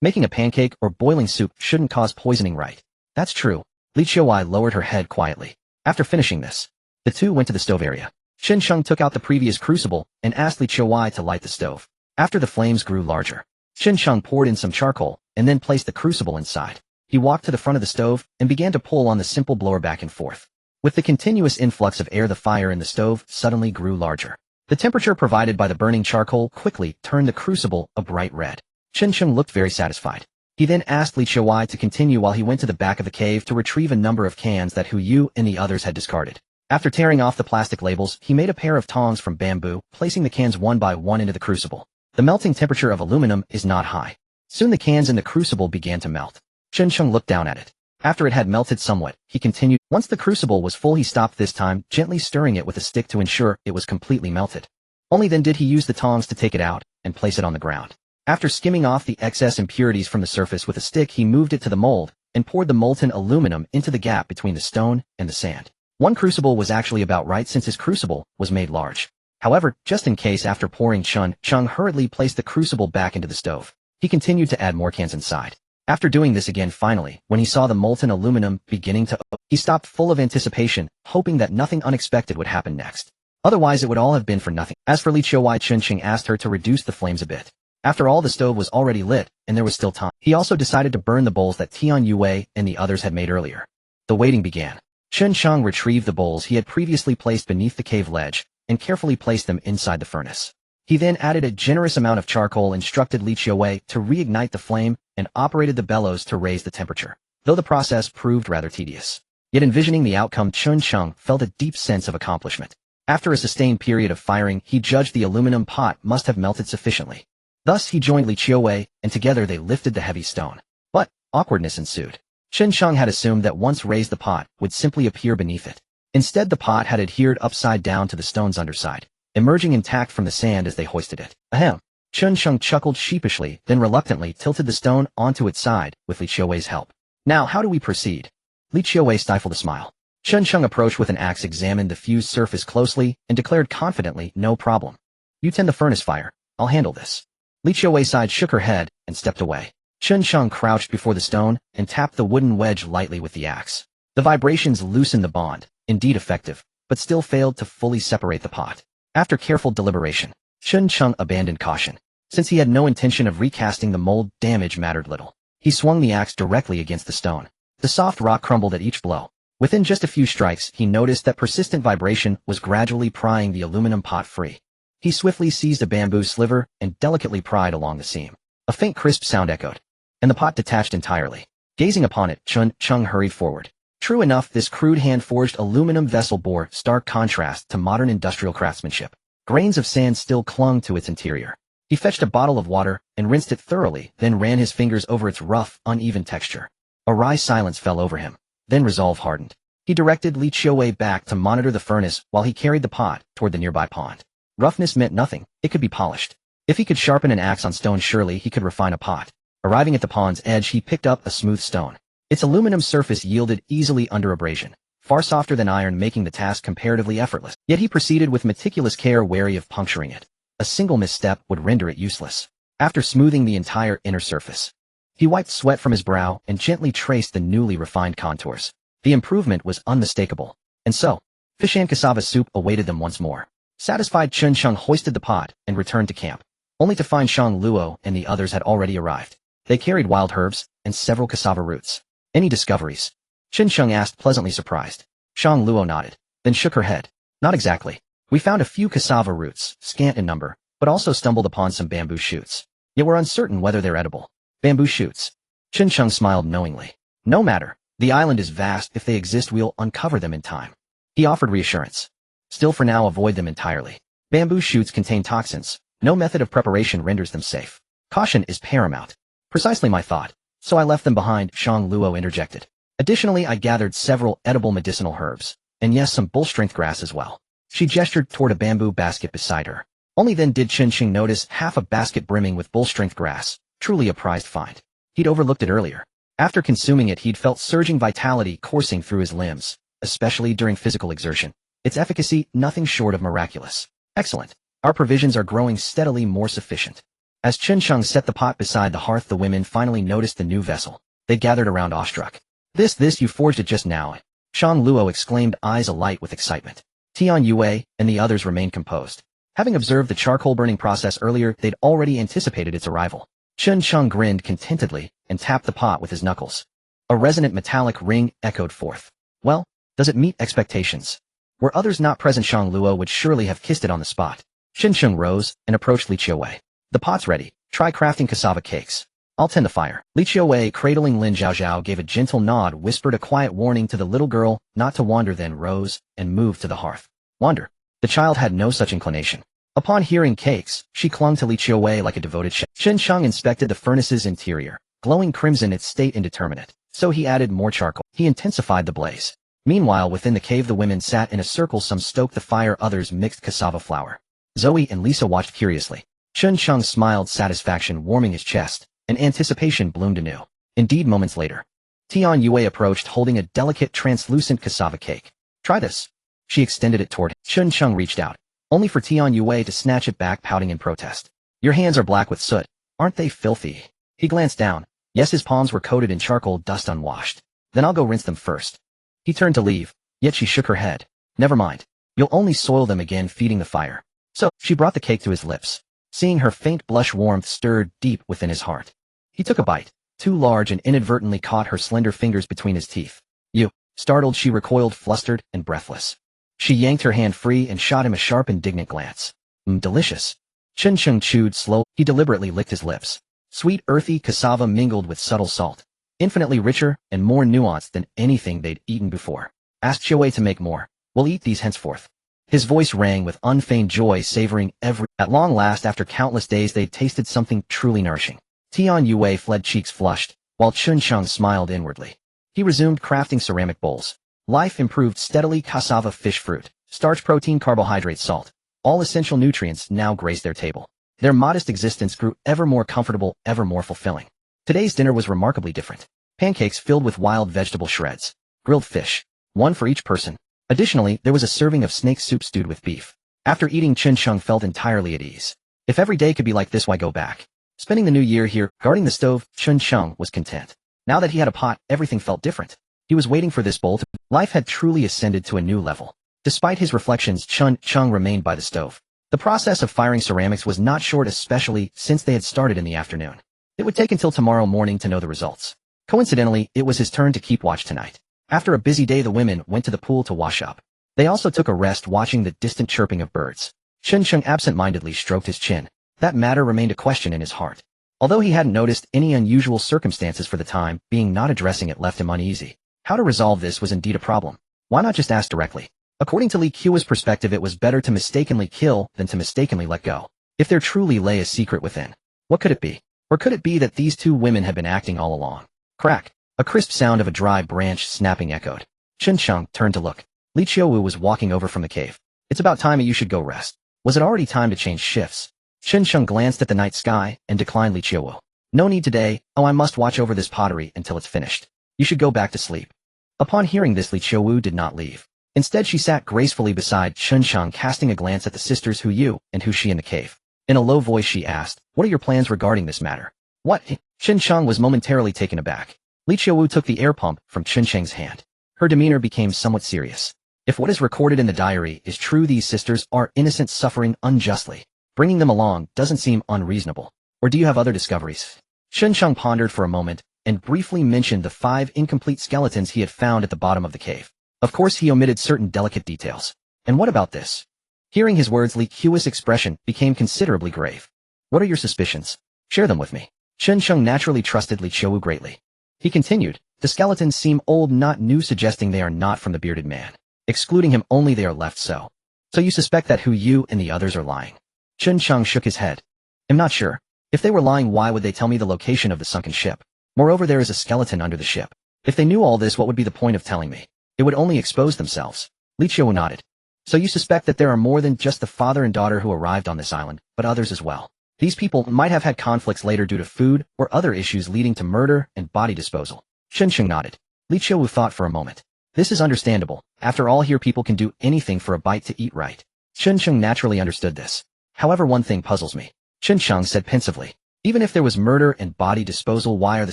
Making a pancake or boiling soup shouldn't cause poisoning, right? That's true. Li Qiuwei lowered her head quietly. After finishing this, the two went to the stove area. Chen Sheng took out the previous crucible and asked Li Qiuwei to light the stove. After the flames grew larger, Chen Sheng poured in some charcoal and then placed the crucible inside. He walked to the front of the stove and began to pull on the simple blower back and forth. With the continuous influx of air, the fire in the stove suddenly grew larger. The temperature provided by the burning charcoal quickly turned the crucible a bright red. Chen Sheng looked very satisfied. He then asked Li Qiuwei to continue while he went to the back of the cave to retrieve a number of cans that Hu Yu and the others had discarded. After tearing off the plastic labels, he made a pair of tongs from bamboo, placing the cans one by one into the crucible. The melting temperature of aluminum is not high. Soon the cans in the crucible began to melt. Chen Sheng looked down at it. After it had melted somewhat, he continued. Once the crucible was full, he stopped, this time gently stirring it with a stick to ensure it was completely melted. Only then did he use the tongs to take it out and place it on the ground. After skimming off the excess impurities from the surface with a stick, he moved it to the mold and poured the molten aluminum into the gap between the stone and the sand. One crucible was actually about right since his crucible was made large. However, just in case, after pouring, Chen Sheng hurriedly placed the crucible back into the stove. He continued to add more cans inside. After doing this again, finally, when he saw the molten aluminum beginning to open, he stopped, full of anticipation, hoping that nothing unexpected would happen next. Otherwise it would all have been for nothing. As for Li Qiuwei, Chen Sheng asked her to reduce the flames a bit. After all, the stove was already lit, and there was still time. He also decided to burn the bowls that Tian Yue and the others had made earlier. The waiting began. Chen Sheng retrieved the bowls he had previously placed beneath the cave ledge, and carefully placed them inside the furnace. He then added a generous amount of charcoal, instructed Li Qiuwei to reignite the flame, and operated the bellows to raise the temperature. Though the process proved rather tedious, yet envisioning the outcome, Chen Sheng felt a deep sense of accomplishment. After a sustained period of firing, he judged the aluminum pot must have melted sufficiently. Thus he joined Li Qiuwei, and together they lifted the heavy stone. But awkwardness ensued. Chen Sheng had assumed that once raised, the pot would simply appear beneath it. Instead, the pot had adhered upside down to the stone's underside, emerging intact from the sand as they hoisted it. Ahem. Chen Sheng chuckled sheepishly, then reluctantly tilted the stone onto its side with Li Qiuwei's help. Now how do we proceed? Li Qiuwei stifled a smile. Chen Sheng approached with an axe, examined the fused surface closely, and declared confidently, "No problem. You tend the furnace fire. I'll handle this." Li Qiuwei's side shook her head and stepped away. Chen Sheng crouched before the stone and tapped the wooden wedge lightly with the axe. The vibrations loosened the bond, indeed effective, but still failed to fully separate the pot. After careful deliberation, Chen Sheng abandoned caution. Since he had no intention of recasting the mold, damage mattered little. He swung the axe directly against the stone. The soft rock crumbled at each blow. Within just a few strikes, he noticed that persistent vibration was gradually prying the aluminum pot free. He swiftly seized a bamboo sliver and delicately pried along the seam. A faint crisp sound echoed, and the pot detached entirely. Gazing upon it, Chun Chung hurried forward. True enough, this crude hand-forged aluminum vessel bore stark contrast to modern industrial craftsmanship. Grains of sand still clung to its interior. He fetched a bottle of water and rinsed it thoroughly, then ran his fingers over its rough, uneven texture. A wry silence fell over him. Then resolve hardened. He directed Li Chiuwei back to monitor the furnace while he carried the pot toward the nearby pond. Roughness meant nothing, it could be polished. If he could sharpen an axe on stone, surely he could refine a pot. Arriving at the pond's edge, he picked up a smooth stone. Its aluminum surface yielded easily under abrasion, far softer than iron, making the task comparatively effortless. Yet he proceeded with meticulous care, wary of puncturing it. A single misstep would render it useless. After smoothing the entire inner surface, he wiped sweat from his brow and gently traced the newly refined contours. The improvement was unmistakable. And so, fish and cassava soup awaited them once more. Satisfied, Chun Chung hoisted the pot and returned to camp, only to find Shang Luo and the others had already arrived. They carried wild herbs and several cassava roots. Any discoveries? Chun Chung asked, pleasantly surprised. Shang Luo nodded, then shook her head. Not exactly. We found a few cassava roots, scant in number, but also stumbled upon some bamboo shoots. Yet we're uncertain whether they're edible. Bamboo shoots. Chun Chung smiled knowingly. No matter. The island is vast. If they exist, we'll uncover them in time. He offered reassurance. Still, for now, avoid them entirely. Bamboo shoots contain toxins. No method of preparation renders them safe. Caution is paramount. Precisely my thought. So I left them behind, Shang Luo interjected. Additionally, I gathered several edible medicinal herbs. And yes, some bull-strength grass as well. She gestured toward a bamboo basket beside her. Only then did Chun Chung notice half a basket brimming with bull-strength grass. Truly a prized find. He'd overlooked it earlier. After consuming it, he'd felt surging vitality coursing through his limbs, especially during physical exertion. Its efficacy, nothing short of miraculous. Excellent. Our provisions are growing steadily more sufficient. As Chun Chung set the pot beside the hearth, the women finally noticed the new vessel. They gathered around awestruck. This, you forged it just now. Shang Luo exclaimed, eyes alight with excitement. Tian Yue and the others remained composed. Having observed the charcoal burning process earlier, they'd already anticipated its arrival. Chun Chung grinned contentedly and tapped the pot with his knuckles. A resonant metallic ring echoed forth. Well, does it meet expectations? Were others not present, Shang Luo would surely have kissed it on the spot. Chun Chung rose and approached Li Chiuwei. The pot's ready. Try crafting cassava cakes. I'll tend the fire. Li Chiuwei, cradling Lin Zhaozhao, gave a gentle nod, whispered a quiet warning to the little girl not to wander, then rose and moved to the hearth. Wander. The child had no such inclination. Upon hearing cakes, she clung to Li Chiuwei like a devoted child. Chun Chung inspected the furnace's interior, glowing crimson, its state indeterminate. So he added more charcoal. He intensified the blaze. Meanwhile, within the cave, the women sat in a circle. Some stoked the fire, others mixed cassava flour. Zoe and Lisa watched curiously. Chun Chung smiled, satisfaction warming his chest, and anticipation bloomed anew. Indeed, moments later, Tian Yue approached, holding a delicate, translucent cassava cake. Try this. She extended it toward him. Chun Chung reached out, only for Tian Yue to snatch it back, pouting in protest. Your hands are black with soot. Aren't they filthy? He glanced down. Yes, his palms were coated in charcoal dust, unwashed. Then I'll go rinse them first. He turned to leave, yet she shook her head. Never mind. You'll only soil them again feeding the fire. So, she brought the cake to his lips. Seeing her faint blush, warmth stirred deep within his heart. He took a bite, too large, and inadvertently caught her slender fingers between his teeth. You. Startled, she recoiled, flustered and breathless. She yanked her hand free and shot him a sharp, indignant glance. Delicious. Chun Chung chewed slow. He deliberately licked his lips. Sweet, earthy cassava mingled with subtle salt. Infinitely richer and more nuanced than anything they'd eaten before. Ask Chiuwei to make more. We'll eat these henceforth. His voice rang with unfeigned joy, savoring every... At long last, after countless days, they'd tasted something truly nourishing. Tian Yue fled, cheeks flushed, while Chun Chung smiled inwardly. He resumed crafting ceramic bowls. Life improved steadily. Cassava, fish, fruit, starch, protein, carbohydrate, salt. All essential nutrients now graced their table. Their modest existence grew ever more comfortable, ever more fulfilling. Today's dinner was remarkably different. Pancakes filled with wild vegetable shreds. Grilled fish. One for each person. Additionally, there was a serving of snake soup stewed with beef. After eating, Chun Chung felt entirely at ease. If every day could be like this, why go back? Spending the new year here, guarding the stove, Chun Chung was content. Now that he had a pot, everything felt different. He was waiting for this bowl to... Life had truly ascended to a new level. Despite his reflections, Chun Chung remained by the stove. The process of firing ceramics was not short, especially since they had started in the afternoon. It would take until tomorrow morning to know the results. Coincidentally, it was his turn to keep watch tonight. After a busy day, the women went to the pool to wash up. They also took a rest, watching the distant chirping of birds. Chen Sheng absent-mindedly stroked his chin. That matter remained a question in his heart. Although he hadn't noticed any unusual circumstances for the time being, not addressing it left him uneasy. How to resolve this was indeed a problem. Why not just ask directly? According to Li Qiu's perspective, it was better to mistakenly kill than to mistakenly let go. If there truly lay a secret within, what could it be? Or could it be that these two women had been acting all along? Crack! A crisp sound of a dry branch snapping echoed. Chen Sheng turned to look. Li Qiu was walking over from the cave. It's about time you should go rest. Was it already time to change shifts? Chen Sheng glanced at the night sky and declined Li Qiu. No need today. Oh, I must watch over this pottery until it's finished. You should go back to sleep. Upon hearing this, Li Qiu did not leave. Instead, she sat gracefully beside Chen Sheng, casting a glance at the sisters Hu Yu and Hu Shi in the cave. In a low voice she asked, "What are your plans regarding this matter?" "What?" Chen Sheng was momentarily taken aback. Li Qiu took the air pump from Chen Sheng's hand. Her demeanor became somewhat serious. If what is recorded in the diary is true, these sisters are innocent suffering unjustly. Bringing them along doesn't seem unreasonable. Or do you have other discoveries? Chen Sheng pondered for a moment and briefly mentioned the 5 incomplete skeletons he had found at the bottom of the cave. Of course, he omitted certain delicate details. And what about this? Hearing his words, Li Qiu's expression became considerably grave. What are your suspicions? Share them with me. Chen Sheng naturally trusted Li Qiu greatly. He continued, the skeletons seem old, not new, suggesting they are not from the bearded man. Excluding him only, they are left so. So you suspect that Hu Yu and the others are lying? Chen Sheng shook his head. I'm not sure. If they were lying, why would they tell me the location of the sunken ship? Moreover, there is a skeleton under the ship. If they knew all this, what would be the point of telling me? It would only expose themselves. Li Qiu nodded. So you suspect that there are more than just the father and daughter who arrived on this island, but others as well. These people might have had conflicts later due to food or other issues leading to murder and body disposal. Chen Sheng nodded. Li Qiu thought for a moment. This is understandable. After all, here people can do anything for a bite to eat, right? Chen Sheng naturally understood this. However, one thing puzzles me. Chen Sheng said pensively. Even if there was murder and body disposal, why are the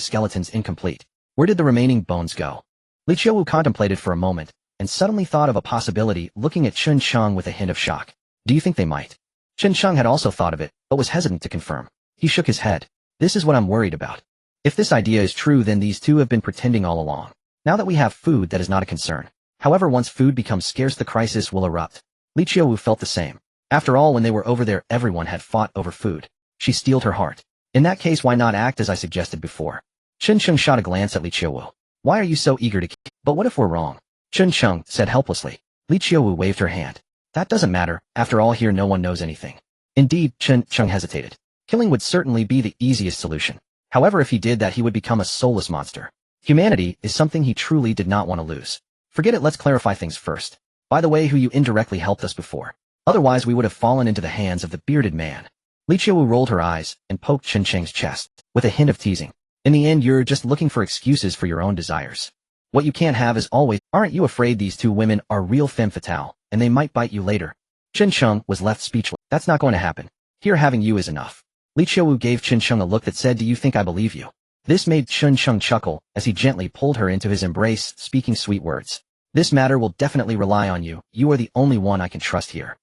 skeletons incomplete? Where did the remaining bones go? Li Qiu contemplated for a moment and suddenly thought of a possibility, looking at Chen Sheng with a hint of shock. Do you think they might? Chen Sheng had also thought of it, but was hesitant to confirm. He shook his head. This is what I'm worried about. If this idea is true, then these two have been pretending all along. Now that we have food, that is not a concern. However, once food becomes scarce, the crisis will erupt. Li Qiu felt the same. After all, when they were over there, everyone had fought over food. She steeled her heart. In that case, why not act as I suggested before? Chen Sheng shot a glance at Li Qiu. Why are you so eager to kill? But what if we're wrong? Chen Sheng said helplessly. Li Qiu waved her hand. That doesn't matter. After all, here no one knows anything. Indeed, Chen Sheng hesitated. Killing would certainly be the easiest solution. However, if he did that, he would become a soulless monster. Humanity is something he truly did not want to lose. Forget it, let's clarify things first. By the way, Hu Yu indirectly helped us before. Otherwise, we would have fallen into the hands of the bearded man. Li Qiu rolled her eyes and poked Chen Sheng's chest, with a hint of teasing. In the end, you're just looking for excuses for your own desires. What you can't have is always, aren't you afraid these two women are real femme fatale, and they might bite you later? Chen Sheng was left speechless. That's not going to happen. Here, having you is enough. Li Qiu gave Chen Sheng a look that said, do you think I believe you? This made Chen Sheng chuckle as he gently pulled her into his embrace, speaking sweet words. This matter will definitely rely on you. You are the only one I can trust here.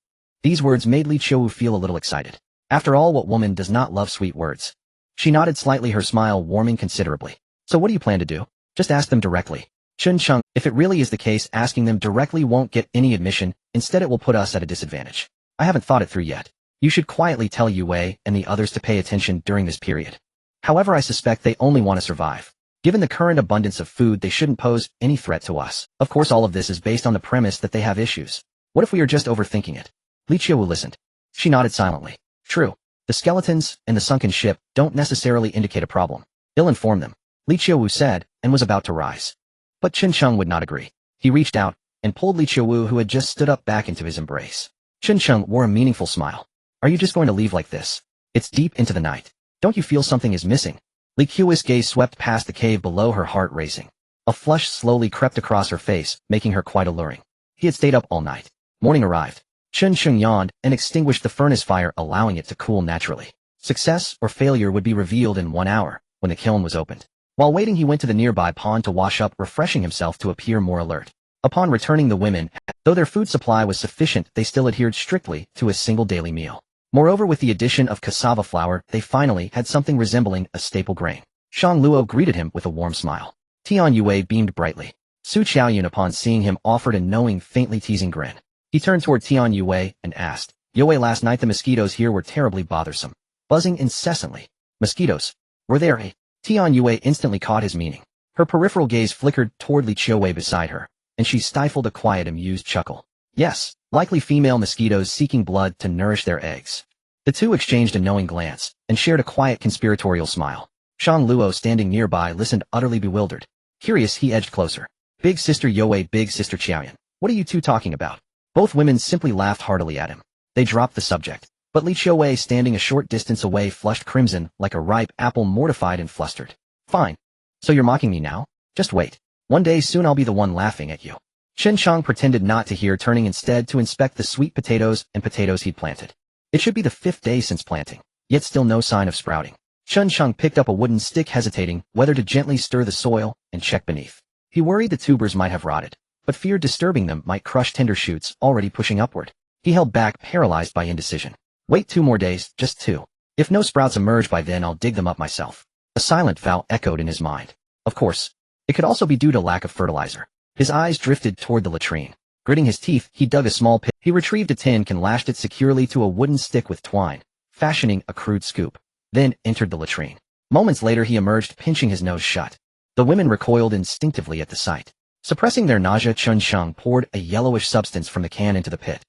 These words made Li Qiu feel a little excited. After all, what woman does not love sweet words? She nodded slightly, her smile warming considerably. So what do you plan to do? Just ask them directly. Chen Sheng, if it really is the case, asking them directly won't get any admission. Instead, it will put us at a disadvantage. I haven't thought it through yet. You should quietly tell Yue and the others to pay attention during this period. However, I suspect they only want to survive. Given the current abundance of food, they shouldn't pose any threat to us. Of course, all of this is based on the premise that they have issues. What if we are just overthinking it? Li Qiu listened. She nodded silently. True. The skeletons and the sunken ship don't necessarily indicate a problem. I'll inform them. Li Qiu said, and was about to rise. But Chen Sheng would not agree. He reached out and pulled Li Qiu, who had just stood up, back into his embrace. Chen Sheng wore a meaningful smile. Are you just going to leave like this? It's deep into the night. Don't you feel something is missing? Li Qiu's gaze swept past the cave below, her heart racing. A flush slowly crept across her face, making her quite alluring. He had stayed up all night. Morning arrived. Chen Sheng yawned and extinguished the furnace fire, allowing it to cool naturally. Success or failure would be revealed in 1 hour, when the kiln was opened. While waiting, he went to the nearby pond to wash up, refreshing himself to appear more alert. Upon returning, the women, though their food supply was sufficient, they still adhered strictly to a single daily meal. Moreover, with the addition of cassava flour, they finally had something resembling a staple grain. Shang Luo greeted him with a warm smile. Tian Yue beamed brightly. Su Qiaoyun, upon seeing him, offered a knowing, faintly teasing grin. He turned toward Tian Yue and asked, Yue, last night the mosquitoes here were terribly bothersome, buzzing incessantly. Mosquitoes. Were there a? Tian Yue instantly caught his meaning. Her peripheral gaze flickered toward Li Qiuwei beside her, and she stifled a quiet, amused chuckle. Yes, likely female mosquitoes seeking blood to nourish their eggs. The two exchanged a knowing glance, and shared a quiet conspiratorial smile. Shang Luo, standing nearby, listened utterly bewildered. Curious, he edged closer. Big sister Yue, big sister Qiaoyan, what are you two talking about? Both women simply laughed heartily at him. They dropped the subject, but Li Qiuwei, standing a short distance away, flushed crimson like a ripe apple, mortified and flustered. Fine. So you're mocking me now? Just wait. One day soon I'll be the one laughing at you. Chen Shang pretended not to hear, turning instead to inspect the sweet potatoes and potatoes he'd planted. It should be the 5th day since planting, yet still no sign of sprouting. Chen Shang picked up a wooden stick, hesitating whether to gently stir the soil and check beneath. He worried the tubers might have rotted, but feared disturbing them might crush tender shoots already pushing upward. He held back, paralyzed by indecision. Wait 2 more days, just 2. If no sprouts emerge by then, I'll dig them up myself. A silent vow echoed in his mind. Of course, it could also be due to lack of fertilizer. His eyes drifted toward the latrine. Gritting his teeth, he dug a small pit. He retrieved a tin can, lashed it securely to a wooden stick with twine, fashioning a crude scoop, then entered the latrine. Moments later he emerged, pinching his nose shut. The women recoiled instinctively at the sight. Suppressing their nausea, Chen Shang poured a yellowish substance from the can into the pit.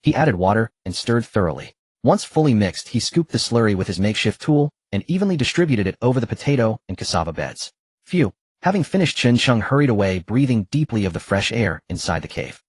He added water and stirred thoroughly. Once fully mixed, he scooped the slurry with his makeshift tool and evenly distributed it over the potato and cassava beds. Phew. Having finished, Chen Shang hurried away, breathing deeply of the fresh air inside the cave.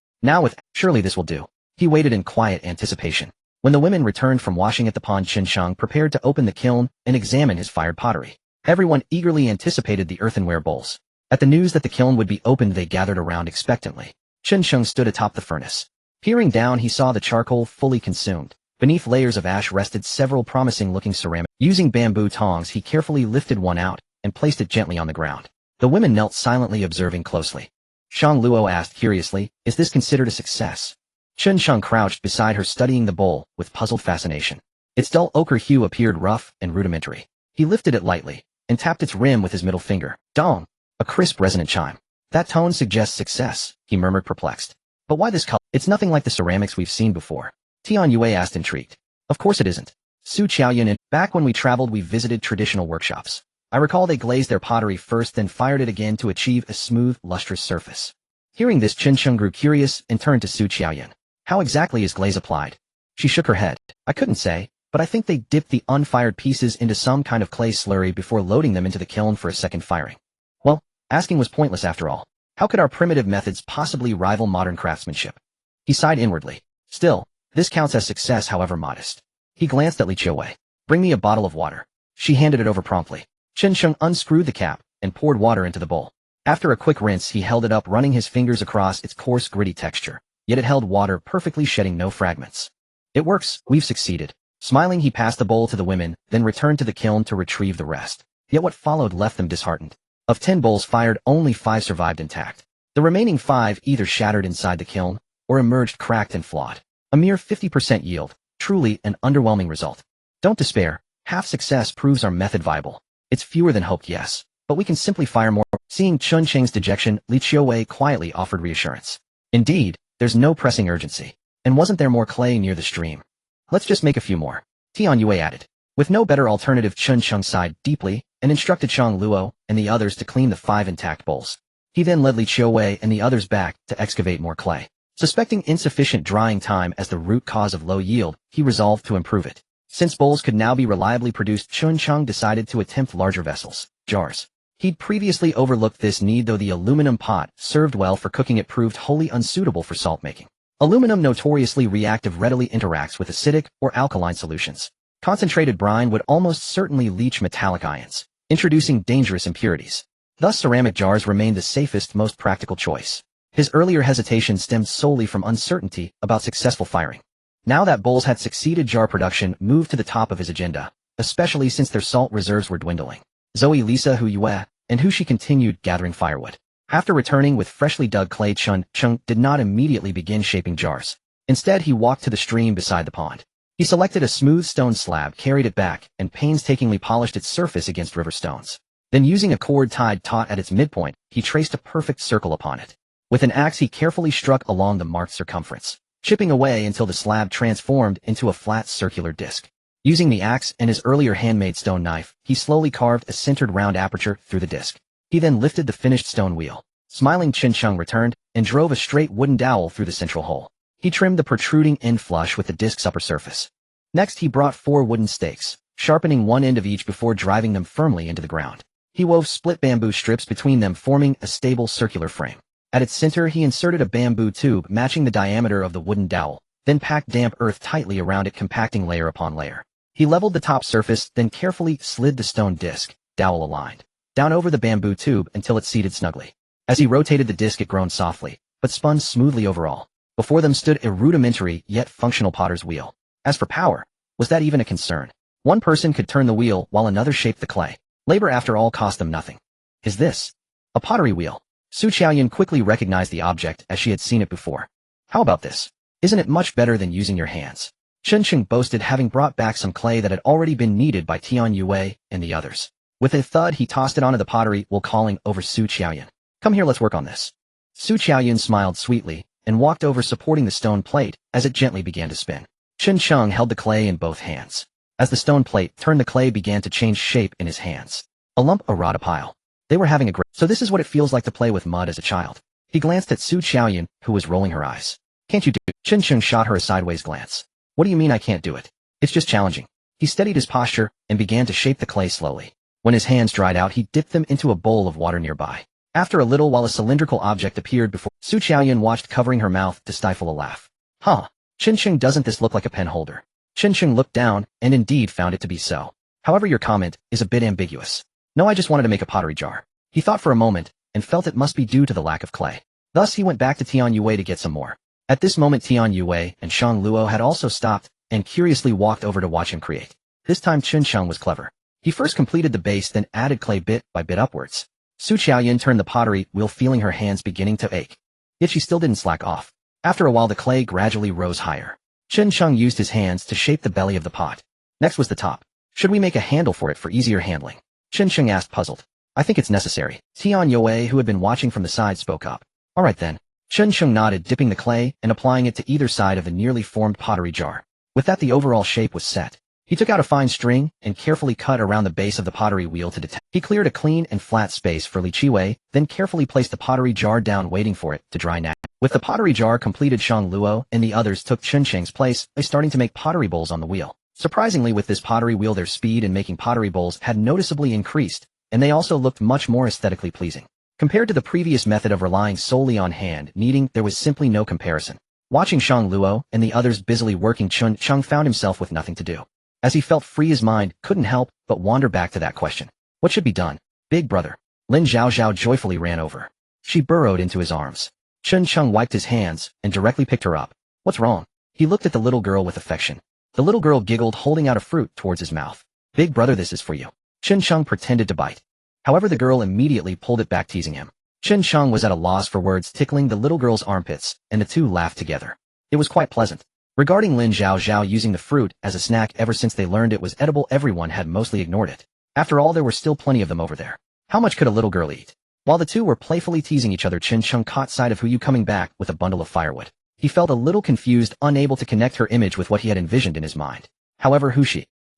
Surely this will do. He waited in quiet anticipation. When the women returned from washing at the pond, Chen Shang prepared to open the kiln and examine his fired pottery. Everyone eagerly anticipated the earthenware bowls. At the news that the kiln would be opened, they gathered around expectantly. Chen Shang stood atop the furnace. Peering down, he saw the charcoal fully consumed. Beneath layers of ash rested several promising-looking ceramic. Using bamboo tongs, he carefully lifted one out and placed it gently on the ground. The women knelt silently, observing closely. Shang Luo asked curiously, "Is this considered a success?" Chen Shang crouched beside her, studying the bowl with puzzled fascination. Its dull ochre hue appeared rough and rudimentary. He lifted it lightly and tapped its rim with his middle finger. Dong! A crisp, resonant chime. That tone suggests success, he murmured, perplexed. But why this color? It's nothing like the ceramics we've seen before. Tian Yue asked, intrigued. Of course it isn't. Su Qiaoyan and back when we traveled, we visited traditional workshops. I recall they glazed their pottery first, then fired it again to achieve a smooth, lustrous surface. Hearing this, Chen Shang grew curious and turned to Su Qiaoyan. How exactly is glaze applied? She shook her head. I couldn't say, but I think they dipped the unfired pieces into some kind of clay slurry before loading them into the kiln for a second firing. Well, asking was pointless after all. How could our primitive methods possibly rival modern craftsmanship? He sighed inwardly. Still, this counts as success, however modest. He glanced at Li Qiuwei. Bring me a bottle of water. She handed it over promptly. Chen Shang unscrewed the cap and poured water into the bowl. After a quick rinse, he held it up, running his fingers across its coarse, gritty texture. Yet it held water perfectly, shedding no fragments. It works. We've succeeded. Smiling, he passed the bowl to the women, then returned to the kiln to retrieve the rest. Yet what followed left them disheartened. Of 10 bowls fired, only 5 survived intact. The remaining 5 either shattered inside the kiln or emerged cracked and flawed. A mere 50% yield. Truly an underwhelming result. Don't despair. Half success proves our method viable. It's fewer than hoped, yes, but we can simply fire more. Seeing Chen Shang's dejection, Li Qiuwei quietly offered reassurance. Indeed, there's no pressing urgency. And wasn't there more clay near the stream? Let's just make a few more. Tian Yue added. With no better alternative, Chen Shang sighed deeply and instructed Shang Luo and the others to clean the 5 intact bowls. He then led Li Qiuwei and the others back to excavate more clay. Suspecting insufficient drying time as the root cause of low yield, he resolved to improve it. Since bowls could now be reliably produced, Chen Shang decided to attempt larger vessels, jars. He'd previously overlooked this need, though the aluminum pot served well for cooking, it proved wholly unsuitable for salt making. Aluminum, notoriously reactive, readily interacts with acidic or alkaline solutions. Concentrated brine would almost certainly leach metallic ions, introducing dangerous impurities. Thus, ceramic jars remained the safest, most practical choice. His earlier hesitation stemmed solely from uncertainty about successful firing. Now that bowls had succeeded, jar production moved to the top of his agenda, especially since their salt reserves were dwindling. Zoe, Lisa, Hu Yue, and Hu Shi continued gathering firewood. After returning with freshly dug clay, Chen did not immediately begin shaping jars. Instead, he walked to the stream beside the pond. He selected a smooth stone slab, carried it back, and painstakingly polished its surface against river stones. Then, using a cord tied taut at its midpoint, he traced a perfect circle upon it. With an axe, he carefully struck along the marked circumference. chipping away until the slab transformed into a flat circular disc. Using the axe and his earlier handmade stone knife, he slowly carved a centered round aperture through the disc. He then lifted the finished stone wheel. Smiling, Qin Sheng returned and drove a straight wooden dowel through the central hole. He trimmed the protruding end flush with the disc's upper surface. Next, he brought 4 wooden stakes, sharpening one end of each before driving them firmly into the ground. He wove split bamboo strips between them, forming a stable circular frame. At its center, he inserted a bamboo tube matching the diameter of the wooden dowel, then packed damp earth tightly around it, compacting layer upon layer. He leveled the top surface, then carefully slid the stone disc, dowel aligned, down over the bamboo tube until it seated snugly. As he rotated the disc, it groaned softly, but spun smoothly overall. Before them stood a rudimentary yet functional potter's wheel. As for power, was that even a concern? One person could turn the wheel while another shaped the clay. Labor, after all, cost them nothing. Is this a pottery wheel? Su Qiaoyan quickly recognized the object as she had seen it before. How about this? Isn't it much better than using your hands? Qin Sheng boasted, having brought back some clay that had already been kneaded by Tian Yue and the others. With a thud, he tossed it onto the pottery while calling over Su Qiaoyan. Come here, let's work on this. Su Qiaoyan smiled sweetly and walked over, supporting the stone plate as it gently began to spin. Qin Sheng held the clay in both hands. As the stone plate turned, the clay began to change shape in his hands. A lump, a rod, a pile. They were having a great— So this is what it feels like to play with mud as a child. He glanced at Su Qiaoyan, who was rolling her eyes. Can't you do it? Qin Sheng shot her a sideways glance. What do you mean I can't do it? It's just challenging. He steadied his posture and began to shape the clay slowly. When his hands dried out, he dipped them into a bowl of water nearby. After a little while, a cylindrical object appeared before Su Qiaoyan, watched, covering her mouth to stifle a laugh. Huh. Qin Sheng, doesn't this look like a pen holder? Qin Sheng looked down and indeed found it to be so. However, your comment is a bit ambiguous. No, I just wanted to make a pottery jar. He thought for a moment and felt it must be due to the lack of clay. Thus, he went back to Tian Yue to get some more. At this moment, Tian Yue and Shang Luo had also stopped and curiously walked over to watch him create. This time, Qin Sheng was clever. He first completed the base, then added clay bit by bit upwards. Su Qiaoyan turned the pottery wheel, feeling her hands beginning to ache. Yet she still didn't slack off. After a while, the clay gradually rose higher. Qin Sheng used his hands to shape the belly of the pot. Next was the top. Should we make a handle for it for easier handling? Qin Sheng asked, puzzled. I think it's necessary. Tian Yue, who had been watching from the side, spoke up. All right then. Qin Sheng nodded, dipping the clay and applying it to either side of the nearly formed pottery jar. With that, the overall shape was set. He took out a fine string and carefully cut around the base of the pottery wheel to detach. He cleared a clean and flat space for Li Qiwei, then carefully placed the pottery jar down, waiting for it to dry now. With the pottery jar completed, Shang Luo and the others took Qin Sheng's place by starting to make pottery bowls on the wheel. Surprisingly, with this pottery wheel, their speed in making pottery bowls had noticeably increased, and they also looked much more aesthetically pleasing. Compared to the previous method of relying solely on hand kneading, there was simply no comparison. Watching Shang Luo and the others busily working, Qin Sheng found himself with nothing to do. As he felt free, his mind couldn't help but wander back to that question. What should be done? Big brother. Lin Zhaozhao joyfully ran over. She burrowed into his arms. Qin Sheng wiped his hands and directly picked her up. What's wrong? He looked at the little girl with affection. The little girl giggled, holding out a fruit towards his mouth. Big brother, this is for you. Qin Sheng pretended to bite. However, the girl immediately pulled it back, teasing him. Qin Sheng was at a loss for words, tickling the little girl's armpits, and the two laughed together. It was quite pleasant. Regarding Lin Zhaozhao using the fruit as a snack, ever since they learned it was edible, everyone had mostly ignored it. After all, there were still plenty of them over there. How much could a little girl eat? While the two were playfully teasing each other, Qin Sheng caught sight of Hu coming back with a bundle of firewood. He felt a little confused, unable to connect her image with what he had envisioned in his mind. However, Hu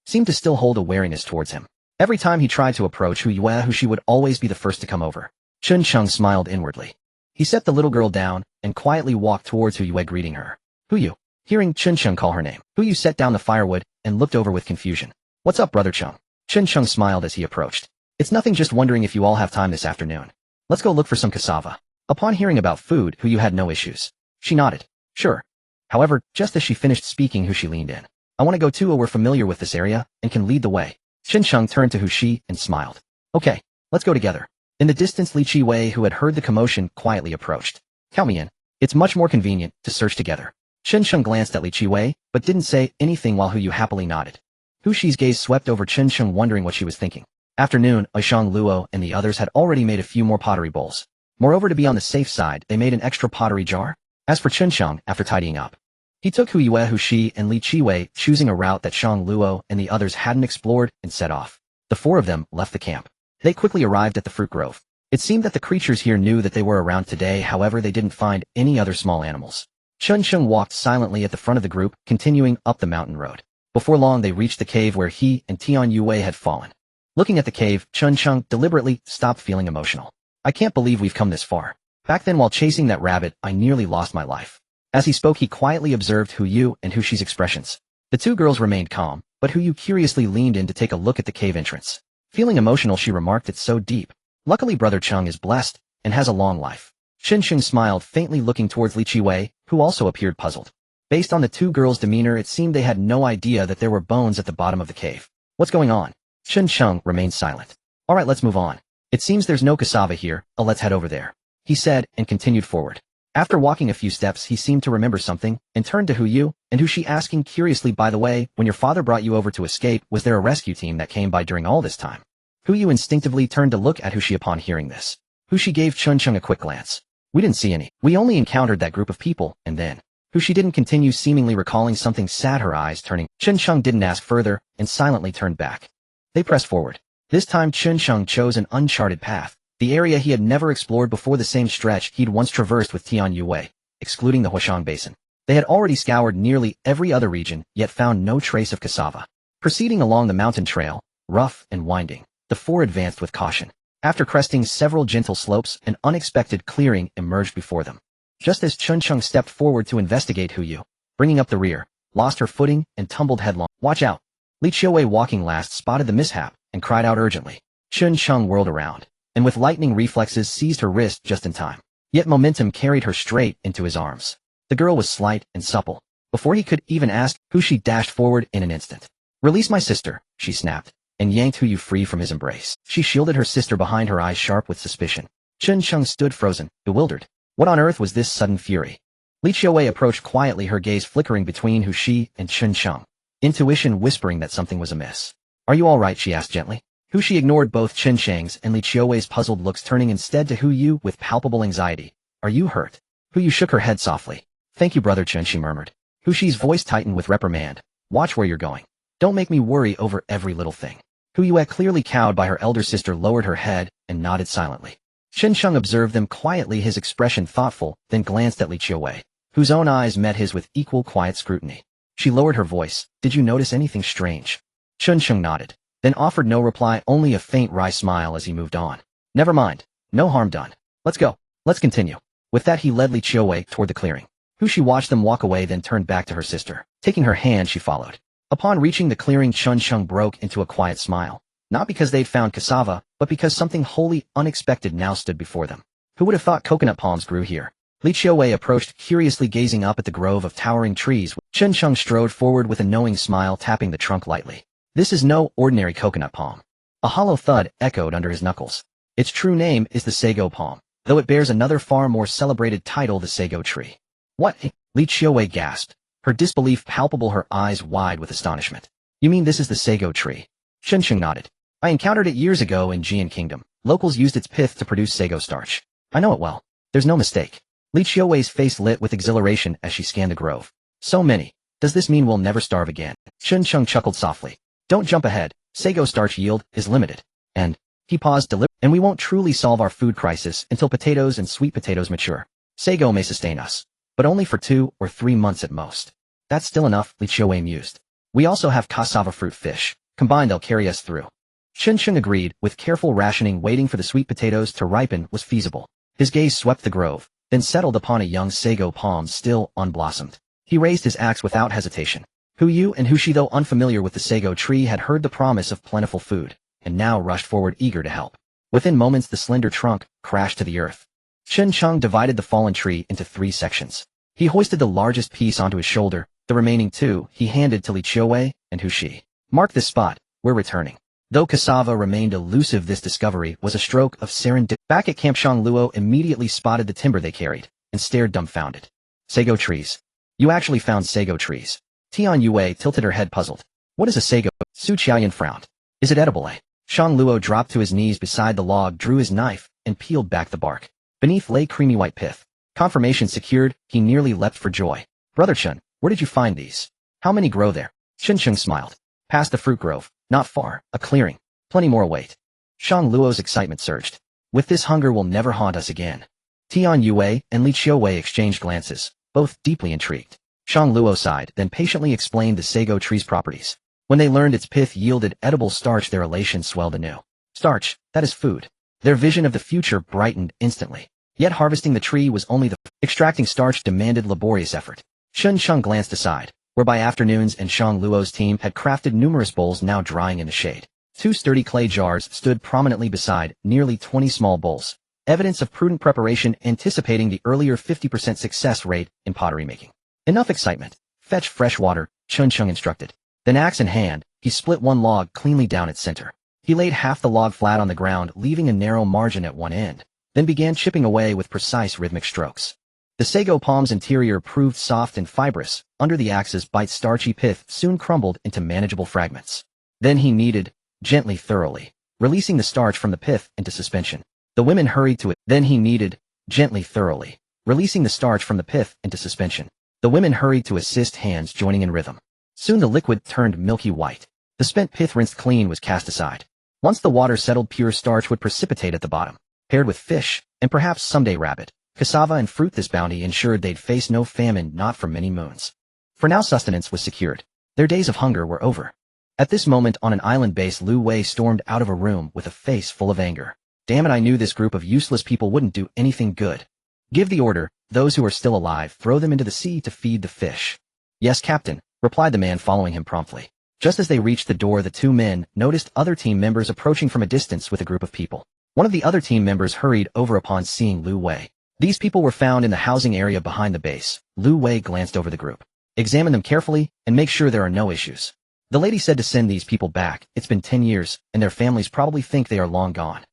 seemed to still hold a wariness towards him. Every time he tried to approach Hu would always be the first to come over. Qin Sheng smiled inwardly. He set the little girl down and quietly walked towards Hu, greeting her. Hu. Hearing Qin Sheng call her name, Hu set down the firewood and looked over with confusion. What's up, brother Chung? Qin Sheng smiled as he approached. It's nothing, just wondering if you all have time this afternoon. Let's go look for some cassava. Upon hearing about food, Hu had no issues. She nodded. Sure. However, just as she finished speaking, Hu leaned in. I want to go too. We're familiar with this area and can lead the way. Qin Sheng turned to Hu and smiled. Okay, let's go together. In the distance, Li Qiwei, who had heard the commotion, quietly approached. Count me in. It's much more convenient to search together. Qin Sheng glanced at Li Qiwei, but didn't say anything while Hu happily nodded. Hu's gaze swept over Qin Sheng, wondering what she was thinking. After noon, Shang Luo and the others had already made a few more pottery bowls. Moreover, to be on the safe side, they made an extra pottery jar. As for Qin Sheng, after tidying up, he took Hu and Li Qiwei, choosing a route that Shang Luo and the others hadn't explored, and set off. The four of them left the camp. They quickly arrived at the fruit grove. It seemed that the creatures here knew that they were around today, however they didn't find any other small animals. Chun Chung walked silently at the front of the group, continuing up the mountain road. Before long they reached the cave where he and Tian Yue had fallen. Looking at the cave, Chun Chung deliberately stopped feeling emotional. I can't believe we've come this far. Back then while chasing that rabbit, I nearly lost my life. As he spoke he quietly observed Hu Yu and Hu Shi's expressions. The two girls remained calm, but Hu Yu curiously leaned in to take a look at the cave entrance. Feeling emotional she remarked, it's so deep. Luckily Brother Chung is blessed and has a long life. Chun Chung smiled faintly looking towards Li Qiwei, who also appeared puzzled. Based on the two girls' demeanor it seemed they had no idea that there were bones at the bottom of the cave. What's going on? Chun Chung remained silent. Alright, let's move on. It seems there's no cassava here, let's head over there, he said and continued forward. After walking a few steps he seemed to remember something and turned to Hu Yu and Hu Shi asking curiously, by the way, when your father brought you over to escape, was there a rescue team that came by during all this time? Hu Yu instinctively turned to look at Hu Shi upon hearing this. Hu Shi gave Chun Chung a quick glance. We didn't see any. We only encountered that group of people, and then. Hu Shi didn't continue, seemingly recalling something sad, her eyes turning. Chun Chung didn't ask further and silently turned back. They pressed forward. This time Chun Chung chose an uncharted path, the area he had never explored before, the same stretch he'd once traversed with Tian Yue, excluding the Huashang Basin. They had already scoured nearly every other region, yet found no trace of cassava. Proceeding along the mountain trail, rough and winding, the four advanced with caution. After cresting several gentle slopes, an unexpected clearing emerged before them. Just as Chun Chung stepped forward to investigate, Hu Yu, bringing up the rear, lost her footing and tumbled headlong. Watch out! Li Qiwei, walking last, spotted the mishap and cried out urgently. Chun Chung whirled around, and with lightning reflexes seized her wrist just in time. Yet momentum carried her straight into his arms. The girl was slight and supple. Before he could even ask, Hu Shi dashed forward in an instant. Release my sister, she snapped, and yanked Hu Yu free from his embrace. She shielded her sister behind her, eyes sharp with suspicion. Chun Chung stood frozen, bewildered. What on earth was this sudden fury? Li Qiwei approached quietly, her gaze flickering between Hu Shi and Chun Chung, intuition whispering that something was amiss. Are you all right? She asked gently. Hu Shi ignored both Chun Chang's and Li Qiwei's puzzled looks, turning instead to Hu Yu with palpable anxiety. Are you hurt? Hu Yu shook her head softly. Thank you, Brother Chun, she murmured. Hu Shi's voice tightened with reprimand. Watch where you're going. Don't make me worry over every little thing. Hu Yu, clearly cowed by her elder sister, lowered her head and nodded silently. Chun Chung observed them quietly, his expression thoughtful, then glanced at Li Qiwei, whose own eyes met his with equal quiet scrutiny. She lowered her voice. Did you notice anything strange? Chun Chung nodded, then offered no reply, only a faint wry smile as he moved on. Never mind. No harm done. Let's go. Let's continue. With that he led Li Qiwei toward the clearing. Hu Shi watched them walk away, then turned back to her sister. Taking her hand she followed. Upon reaching the clearing, Chun Chung broke into a quiet smile. Not because they'd found cassava, but because something wholly unexpected now stood before them. Who would have thought coconut palms grew here? Li Qiwei approached, curiously gazing up at the grove of towering trees. Chun Chung strode forward with a knowing smile, tapping the trunk lightly. This is no ordinary coconut palm. A hollow thud echoed under his knuckles. Its true name is the sago palm, though it bears another far more celebrated title, the sago tree. What? Li Qiwei gasped, her disbelief palpable, her eyes wide with astonishment. You mean this is the sago tree? Chun Chung nodded. I encountered it years ago in Jian Kingdom. Locals used its pith to produce sago starch. I know it well. There's no mistake. Li Qiwei's face lit with exhilaration as she scanned the grove. So many. Does this mean we'll never starve again? Chun Chung chuckled softly. Don't jump ahead. Sago starch yield is limited. And, he paused deliberately, and we won't truly solve our food crisis until potatoes and sweet potatoes mature. Sago may sustain us, but only for 2 or 3 months at most. That's still enough, Li Qiwei mused. We also have cassava fruit fish. Combined they'll carry us through. Chun Chung agreed, with careful rationing. Waiting for the sweet potatoes to ripen was feasible. His gaze swept the grove, then settled upon a young sago palm still unblossomed. He raised his axe without hesitation. Hu Yu and Hu Shi, though unfamiliar with the sago tree, had heard the promise of plentiful food, and now rushed forward eager to help. Within moments the slender trunk crashed to the earth. Chun Chung divided the fallen tree into 3 sections. He hoisted the largest piece onto his shoulder, the remaining 2 he handed to Li Qiwei and Hu Shi. Mark this spot, we're returning. Though cassava remained elusive, this discovery was a stroke of serendipity. Back at Camp, Shang Luo immediately spotted the timber they carried, and stared dumbfounded. Sago trees. You actually found sago trees. Tian Yue tilted her head, puzzled. What is a sago? Su Qiaoyan frowned. Is it edible? Shang Luo dropped to his knees beside the log, drew his knife, and peeled back the bark. Beneath lay creamy white pith. Confirmation secured, he nearly leapt for joy. Brother Chun, where did you find these? How many grow there? Chun Chung smiled. Past the fruit grove. Not far, a clearing. Plenty more await. Shang Luo's excitement surged. With this, hunger will never haunt us again. Tian Yue and Li Qiwei exchanged glances, both deeply intrigued. Shang Luo sighed, then patiently explained the sago tree's properties. When they learned its pith yielded edible starch, their elation swelled anew. Starch, that is food. Their vision of the future brightened instantly. Yet harvesting the tree was only the extracting starch demanded laborious effort. Chun Sheng glanced aside, where by afternoons and Shang Luo's team had crafted numerous bowls now drying in the shade. 2 sturdy clay jars stood prominently beside nearly 20 small bowls, evidence of prudent preparation anticipating the earlier 50% success rate in pottery making. Enough excitement. Fetch fresh water, Chun Sheng instructed. Then axe in hand, he split one log cleanly down its center. He laid half the log flat on the ground, leaving a narrow margin at one end, then began chipping away with precise rhythmic strokes. The sago palm's interior proved soft and fibrous. Under the axe's bite, starchy pith soon crumbled into manageable fragments. Then he kneaded, gently, thoroughly, releasing the starch from the pith into suspension. The women hurried to it. Then he kneaded, gently, thoroughly, releasing the starch from the pith into suspension. The women hurried to assist, hands joining in rhythm. Soon the liquid turned milky white. The spent pith rinsed clean was cast aside. Once the water settled, pure starch would precipitate at the bottom. Paired with fish, and perhaps someday rabbit, cassava and fruit, this bounty ensured they'd face no famine not for many moons. For now sustenance was secured. Their days of hunger were over. At this moment on an island base, Lu Wei stormed out of a room with a face full of anger. Damn it, I knew this group of useless people wouldn't do anything good. Give the order, those who are still alive, throw them into the sea to feed the fish. Yes, Captain, replied the man following him promptly. Just as they reached the door, the 2 men noticed other team members approaching from a distance with a group of people. One of the other team members hurried over upon seeing Lu Wei. These people were found in the housing area behind the base. Lu Wei glanced over the group. Examine them carefully and make sure there are no issues. The lady said to send these people back. It's been 10 years, and their families probably think they are long gone.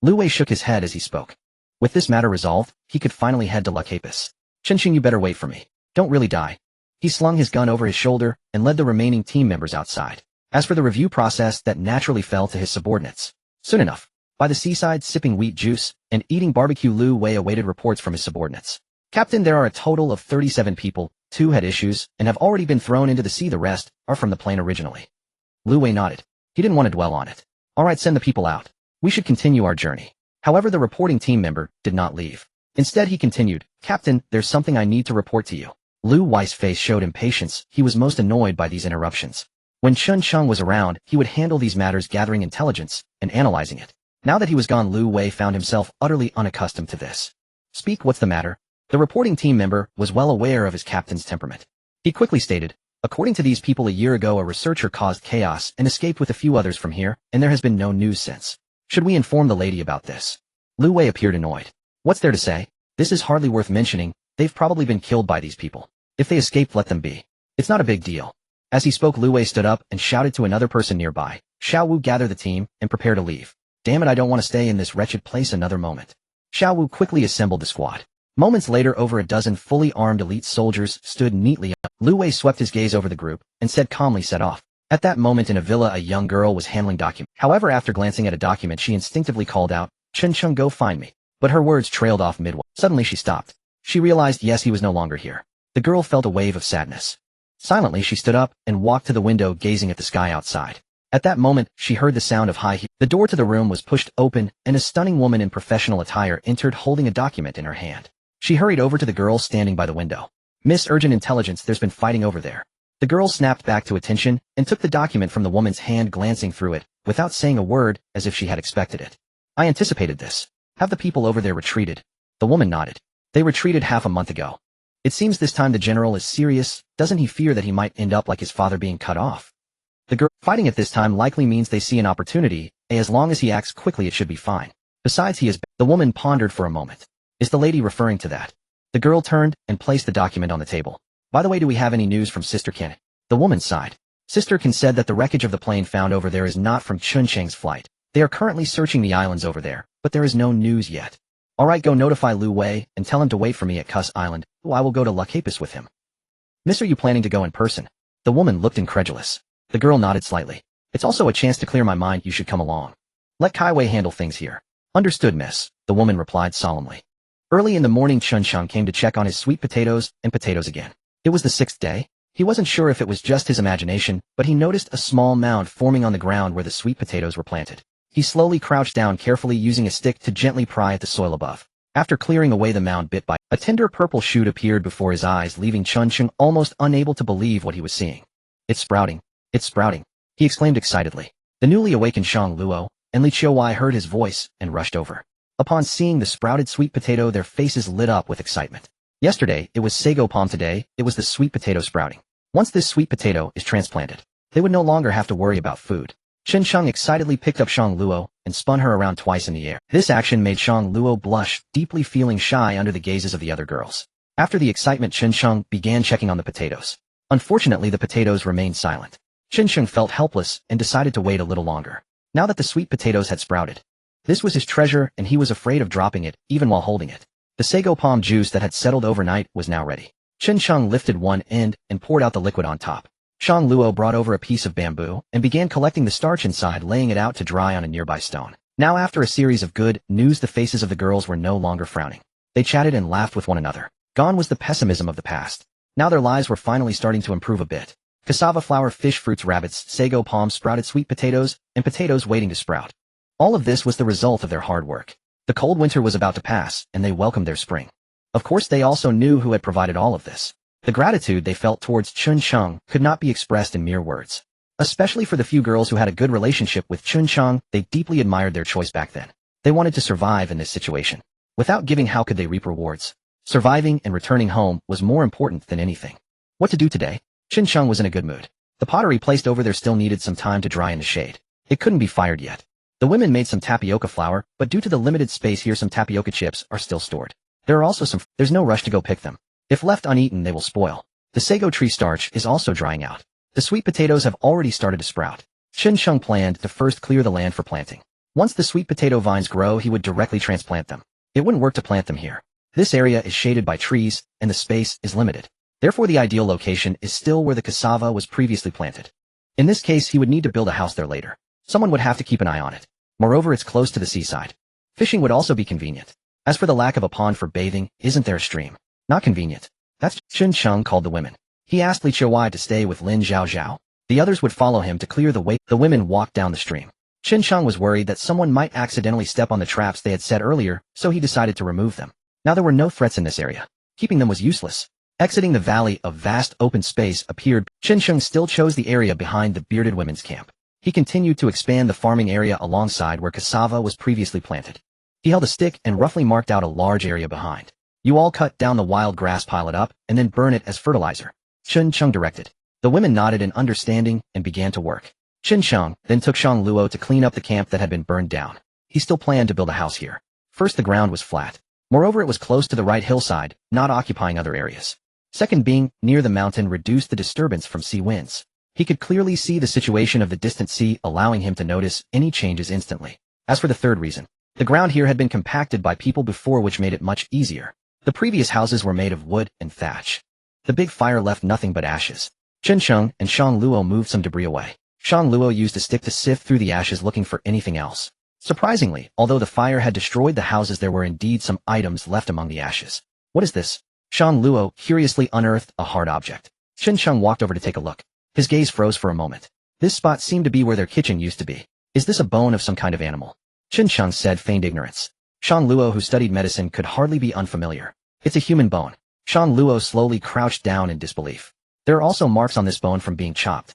Lu Wei shook his head as he spoke. With this matter resolved, he could finally head to La Capis. Chinching, you better wait for me. Don't really die. He slung his gun over his shoulder and led the remaining team members outside. As for the review process, that naturally fell to his subordinates. Soon enough, by the seaside sipping wheat juice and eating barbecue, Lu Wei awaited reports from his subordinates. Captain, there are a total of 37 people, 2 had issues and have already been thrown into the sea. The rest are from the plane originally. Lu Wei nodded. He didn't want to dwell on it. All right, send the people out. We should continue our journey. However, the reporting team member did not leave. Instead, he continued, Captain, there's something I need to report to you. Lu Wei's face showed impatience. He was most annoyed by these interruptions. When Chun Sheng was around, he would handle these matters, gathering intelligence and analyzing it. Now that he was gone, Lu Wei found himself utterly unaccustomed to this. Speak, what's the matter? The reporting team member was well aware of his captain's temperament. He quickly stated, according to these people, a year ago a researcher caused chaos and escaped with a few others from here, and there has been no news since. Should we inform the lady about this? Lu Wei appeared annoyed. What's there to say? This is hardly worth mentioning. They've probably been killed by these people. If they escaped, let them be. It's not a big deal. As he spoke, Lu Wei stood up and shouted to another person nearby. Xiao Wu, gather the team and prepare to leave. Damn it, I don't want to stay in this wretched place another moment. Xiao Wu quickly assembled the squad. Moments later, over a dozen fully armed elite soldiers stood neatly up. Lu Wei swept his gaze over the group and said calmly, set off. At that moment in a villa, a young girl was handling documents. However, after glancing at a document, she instinctively called out, Chun Chung, go find me. But her words trailed off midway. Suddenly she stopped. She realized, yes, he was no longer here. The girl felt a wave of sadness. Silently, she stood up and walked to the window, gazing at the sky outside. At that moment, she heard the sound of high heels. The door to the room was pushed open, and a stunning woman in professional attire entered, holding a document in her hand. She hurried over to the girl standing by the window. Miss, urgent intelligence, there's been fighting over there. The girl snapped back to attention and took the document from the woman's hand, glancing through it, without saying a word, as if she had expected it. I anticipated this. Have the people over there retreated? The woman nodded. They retreated half a month ago. It seems this time the general is serious. Doesn't he fear that he might end up like his father, being cut off? The girl fighting at this time likely means they see an opportunity, and as long as he acts quickly it should be fine. Besides, he is... The woman pondered for a moment. Is the lady referring to that? The girl turned and placed the document on the table. By the way, do we have any news from Sister Ken? The woman sighed. Sister Ken said that the wreckage of the plane found over there is not from Chun Cheng's flight. They are currently searching the islands over there, but there is no news yet. Alright, go notify Lu Wei and tell him to wait for me at Cuss Island. I will go to La Capis with him. Miss, are you planning to go in person? The woman looked incredulous. The girl nodded slightly. It's also a chance to clear my mind. You should come along. Let Kai Wei handle things here. Understood, miss, the woman replied solemnly. Early in the morning, Chun Sheng came to check on his sweet potatoes and potatoes again. It was the 6th day. He wasn't sure if it was just his imagination, but he noticed a small mound forming on the ground where the sweet potatoes were planted. He slowly crouched down, carefully using a stick to gently pry at the soil above. After clearing away the mound bit by a tender purple shoot appeared before his eyes, leaving Chun Sheng almost unable to believe what he was seeing. It's sprouting. It's sprouting, he exclaimed excitedly. The newly awakened Shang Luo and Li Qiuwei heard his voice and rushed over. Upon seeing the sprouted sweet potato, their faces lit up with excitement. Yesterday, it was sago palm. Today, it was the sweet potato sprouting. Once this sweet potato is transplanted, they would no longer have to worry about food. Chun Sheng excitedly picked up Shang Luo and spun her around twice in the air. This action made Shang Luo blush, deeply feeling shy under the gazes of the other girls. After the excitement, Chun Sheng began checking on the potatoes. Unfortunately, the potatoes remained silent. Chun Sheng felt helpless and decided to wait a little longer. Now that the sweet potatoes had sprouted, this was his treasure and he was afraid of dropping it, even while holding it. The sago palm juice that had settled overnight was now ready. Chun Sheng lifted one end and poured out the liquid on top. Shang Luo brought over a piece of bamboo and began collecting the starch inside, laying it out to dry on a nearby stone. Now, after a series of good news, the faces of the girls were no longer frowning. They chatted and laughed with one another. Gone was the pessimism of the past. Now their lives were finally starting to improve a bit. Cassava flour, fish, fruits, rabbits, sago palms, sprouted sweet potatoes, and potatoes waiting to sprout. All of this was the result of their hard work. The cold winter was about to pass, and they welcomed their spring. Of course, they also knew who had provided all of this. The gratitude they felt towards Chun Sheng could not be expressed in mere words. Especially for the few girls who had a good relationship with Chun Sheng, they deeply admired their choice back then. They wanted to survive in this situation. Without giving, how could they reap rewards? Surviving and returning home was more important than anything. What to do today? Chun Sheng was in a good mood. The pottery placed over there still needed some time to dry in the shade. It couldn't be fired yet. The women made some tapioca flour, but due to the limited space here, some tapioca chips are still stored. There are also there's no rush to go pick them. If left uneaten, they will spoil. The sago tree starch is also drying out. The sweet potatoes have already started to sprout. Chun Sheng planned to first clear the land for planting. Once the sweet potato vines grow, he would directly transplant them. It wouldn't work to plant them here. This area is shaded by trees, and the space is limited. Therefore, the ideal location is still where the cassava was previously planted. In this case, he would need to build a house there later. Someone would have to keep an eye on it. Moreover, it's close to the seaside. Fishing would also be convenient. As for the lack of a pond for bathing, isn't there a stream? Not convenient. That's Chun Sheng called the women. He asked Li Qiuwei to stay with Lin Zhao. The others would follow him to clear the way. The women walked down the stream. Chun Sheng was worried that someone might accidentally step on the traps they had set earlier, so he decided to remove them. Now there were no threats in this area. Keeping them was useless. Exiting the valley, a vast open space appeared. Chun Sheng still chose the area behind the bearded women's camp. He continued to expand the farming area alongside where cassava was previously planted. He held a stick and roughly marked out a large area behind. You all cut down the wild grass, pile it up, and then burn it as fertilizer. Chun Sheng directed. The women nodded in understanding and began to work. Chun Sheng then took Shang Luo to clean up the camp that had been burned down. He still planned to build a house here. First, the ground was flat. Moreover, it was close to the right hillside, not occupying other areas. Second, being near the mountain reduced the disturbance from sea winds. He could clearly see the situation of the distant sea, allowing him to notice any changes instantly. As for the third reason, the ground here had been compacted by people before, which made it much easier. The previous houses were made of wood and thatch. The big fire left nothing but ashes. Chun Sheng and Shang Luo moved some debris away. Shang Luo used a stick to sift through the ashes, looking for anything else. Surprisingly, although the fire had destroyed the houses, there were indeed some items left among the ashes. What is this? Shang Luo curiously unearthed a hard object. Chun Sheng walked over to take a look. His gaze froze for a moment. This spot seemed to be where their kitchen used to be. Is this a bone of some kind of animal? Chun Sheng said, feigned ignorance. Shang Luo, who studied medicine, could hardly be unfamiliar. It's a human bone. Shang Luo slowly crouched down in disbelief. There are also marks on this bone from being chopped.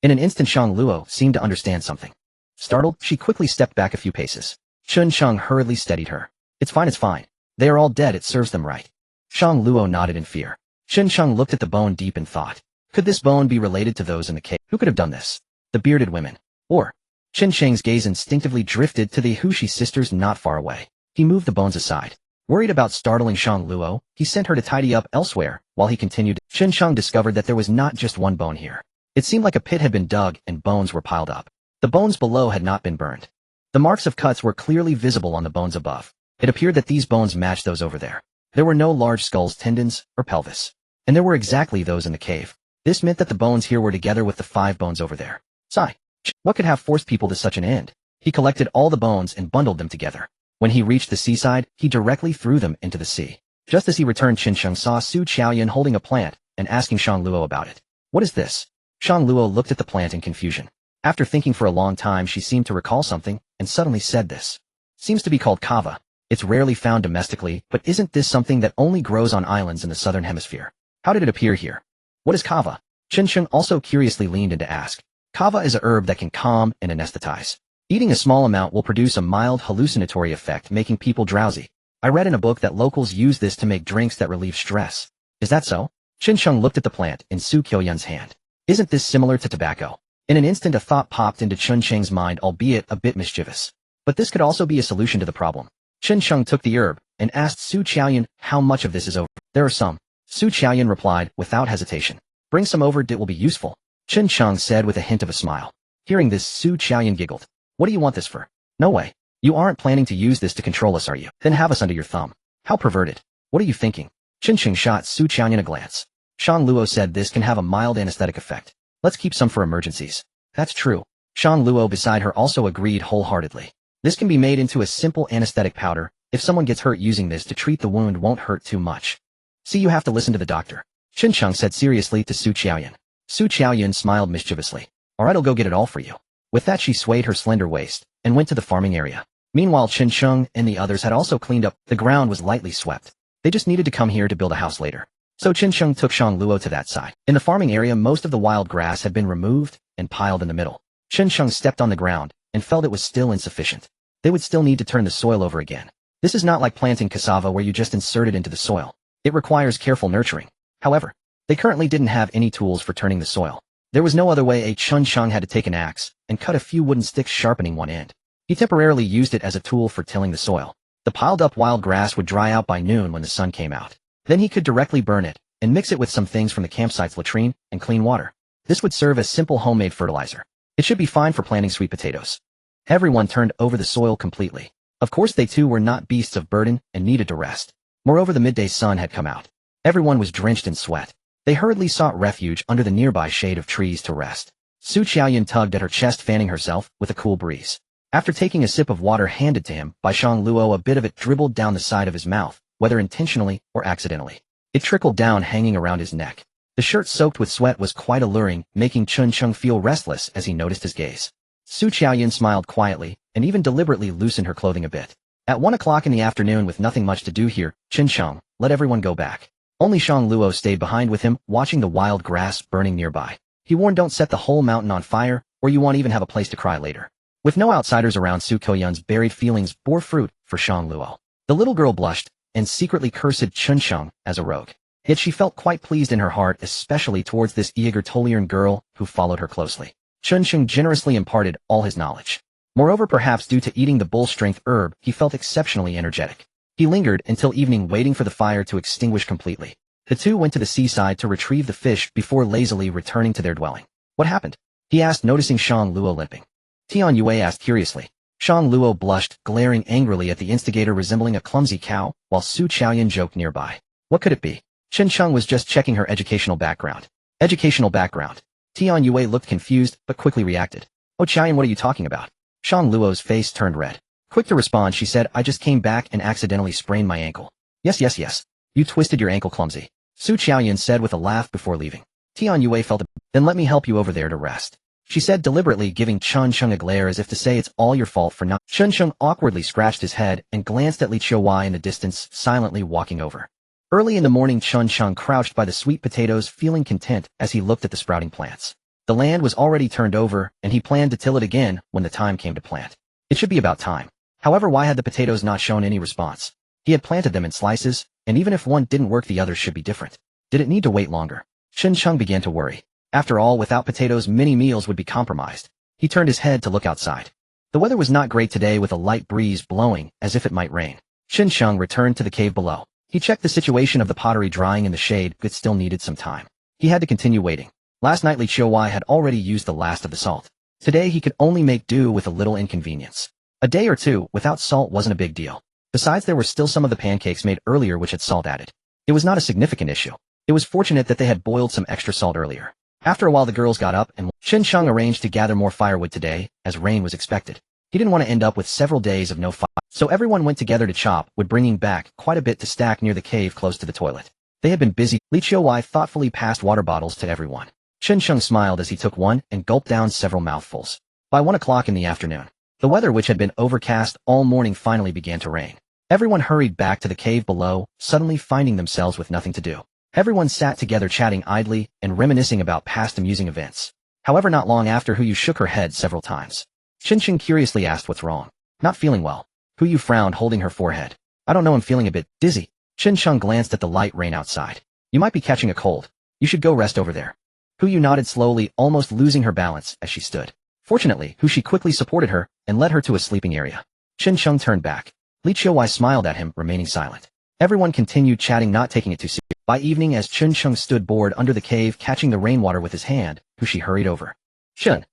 In an instant, Shang Luo seemed to understand something. Startled, she quickly stepped back a few paces. Chun Sheng hurriedly steadied her. It's fine. They are all dead, it serves them right. Shang Luo nodded in fear. Chun Sheng looked at the bone deep in thought. Could this bone be related to those in the cave? Who could have done this? The bearded women. Or? Chun Sheng's gaze instinctively drifted to the Hushi sisters not far away. He moved the bones aside. Worried about startling Shang Luo, he sent her to tidy up elsewhere. While he continued, Chun Sheng discovered that there was not just one bone here. It seemed like a pit had been dug and bones were piled up. The bones below had not been burned. The marks of cuts were clearly visible on the bones above. It appeared that these bones matched those over there. There were no large skulls, tendons, or pelvis. And there were exactly those in the cave. This meant that the bones here were together with the 5 bones over there. Sigh. What could have forced people to such an end? He collected all the bones and bundled them together. When he reached the seaside, he directly threw them into the sea. Just as he returned, Chun Sheng saw Su Qiaoyan holding a plant and asking Shang Luo about it. What is this? Shang Luo looked at the plant in confusion. After thinking for a long time, she seemed to recall something and suddenly said, this seems to be called kava. It's rarely found domestically, but isn't this something that only grows on islands in the southern hemisphere? How did it appear here? What is kava? Chen also curiously leaned in to ask. Kava is a herb that can calm and anesthetize. Eating a small amount will produce a mild hallucinatory effect, making people drowsy. I read in a book that locals use this to make drinks that relieve stress. Is that so? Chen looked at the plant in Su Qiuyun's hand. Isn't this similar to tobacco? In an instant a thought popped into Cheng's mind, albeit a bit mischievous. But this could also be a solution to the problem. Cheng took the herb and asked Su Qiuyun how much of this is over. There are some. Su Qiuyun replied without hesitation. Bring some over, it will be useful. Cheng said with a hint of a smile. Hearing this, Su Qiuyun giggled. What do you want this for? No way. You aren't planning to use this to control us, are you? Then have us under your thumb. How perverted. What are you thinking? Cheng shot Su Qiuyun a glance. Shang Luo said this can have a mild anesthetic effect. Let's keep some for emergencies. That's true. Shang Luo beside her also agreed wholeheartedly. This can be made into a simple anesthetic powder. If someone gets hurt using this to treat the wound won't hurt too much. See, you have to listen to the doctor. Chen said seriously to Su Qiuyun. Su Qiuyun smiled mischievously. Alright, I'll go get it all for you. With that she swayed her slender waist and went to the farming area. Meanwhile Chen and the others had also cleaned up. The ground was lightly swept. They just needed to come here to build a house later. So Chen took Shang Luo to that side. In the farming area most of the wild grass had been removed and piled in the middle. Chen stepped on the ground and felt it was still insufficient. They would still need to turn the soil over again. This is not like planting cassava where you just insert it into the soil. It requires careful nurturing. However, they currently didn't have any tools for turning the soil. There was no other way. Chen had to take an axe and cut a few wooden sticks, sharpening one end. He temporarily used it as a tool for tilling the soil. The piled up wild grass would dry out by noon when the sun came out. Then he could directly burn it and mix it with some things from the campsite's latrine and clean water. This would serve as simple homemade fertilizer. It should be fine for planting sweet potatoes. Everyone turned over the soil completely. Of course they too were not beasts of burden and needed to rest. Moreover, the midday sun had come out. Everyone was drenched in sweat. They hurriedly sought refuge under the nearby shade of trees to rest. Su Qiuyun tugged at her chest, fanning herself with a cool breeze. After taking a sip of water handed to him by Shang Luo, a bit of it dribbled down the side of his mouth, whether intentionally or accidentally. It trickled down, hanging around his neck. The shirt soaked with sweat was quite alluring, making Chen feel restless as he noticed his gaze. Su Qiuyun smiled quietly and even deliberately loosened her clothing a bit. At 1 o'clock in the afternoon, with nothing much to do here, Chen let everyone go back. Only Shang Luo stayed behind with him, watching the wild grass burning nearby. He warned, don't set the whole mountain on fire, or you won't even have a place to cry later. With no outsiders around, Su Qiuyun's buried feelings bore fruit for Shang Luo. The little girl blushed and secretly cursed Chen as a rogue. Yet she felt quite pleased in her heart, especially towards this eager Tolian girl who followed her closely. Chen generously imparted all his knowledge. Moreover, perhaps due to eating the bull-strength herb, he felt exceptionally energetic. He lingered until evening, waiting for the fire to extinguish completely. The two went to the seaside to retrieve the fish before lazily returning to their dwelling. What happened? He asked, noticing Shang Luo limping. Tian Yue asked curiously. Shang Luo blushed, glaring angrily at the instigator resembling a clumsy cow, while Su Qiuyun joked nearby. What could it be? Chen was just checking her educational background. Educational background. Tian Yue looked confused, but quickly reacted. Oh Qiuyun, what are you talking about? Shang Luo's face turned red. Quick to respond, she said, I just came back and accidentally sprained my ankle. Yes. You twisted your ankle, clumsy. Su Qiuyun said with a laugh before leaving. Tian Yue felt it. Then let me help you over there to rest. She said, deliberately giving Chen a glare as if to say, it's all your fault for not. Chen awkwardly scratched his head and glanced at Li Qiuwei in the distance, silently walking over. Early in the morning, Chen crouched by the sweet potatoes, feeling content as he looked at the sprouting plants. The land was already turned over, and he planned to till it again when the time came to plant. It should be about time. However, why had the potatoes not shown any response? He had planted them in slices, and even if one didn't work, the others should be different. Did it need to wait longer? Chen began to worry. After all, without potatoes, many meals would be compromised. He turned his head to look outside. The weather was not great today, with a light breeze blowing as if it might rain. Chen returned to the cave below. He checked the situation of the pottery drying in the shade, but still needed some time. He had to continue waiting. Last night Li Qiuwei had already used the last of the salt. Today he could only make do with a little inconvenience. A day or two without salt wasn't a big deal. Besides, there were still some of the pancakes made earlier which had salt added. It was not a significant issue. It was fortunate that they had boiled some extra salt earlier. After a while the girls got up and Chen arranged to gather more firewood today, as rain was expected. He didn't want to end up with several days of no fire, so everyone went together to chop wood, bringing back quite a bit to stack near the cave close to the toilet. They had been busy. Li Qiuwei thoughtfully passed water bottles to everyone. Chen smiled as he took one and gulped down several mouthfuls. By 1 o'clock in the afternoon, the weather, which had been overcast all morning, finally began to rain. Everyone hurried back to the cave below, suddenly finding themselves with nothing to do. Everyone sat together chatting idly and reminiscing about past amusing events. However, not long after, Huyu shook her head several times. Qin curiously asked what's wrong. Not feeling well. Huyu frowned, holding her forehead. I don't know, I'm feeling a bit dizzy. Qin glanced at the light rain outside. You might be catching a cold. You should go rest over there. Huyu nodded slowly, almost losing her balance as she stood. Fortunately, Hushi quickly supported her and led her to a sleeping area. Qin turned back. Li Qiuwei smiled at him, remaining silent. Everyone continued chatting, not taking it too seriously. By evening, as Qin stood bored under the cave catching the rainwater with his hand, Hushi hurried over. Qin,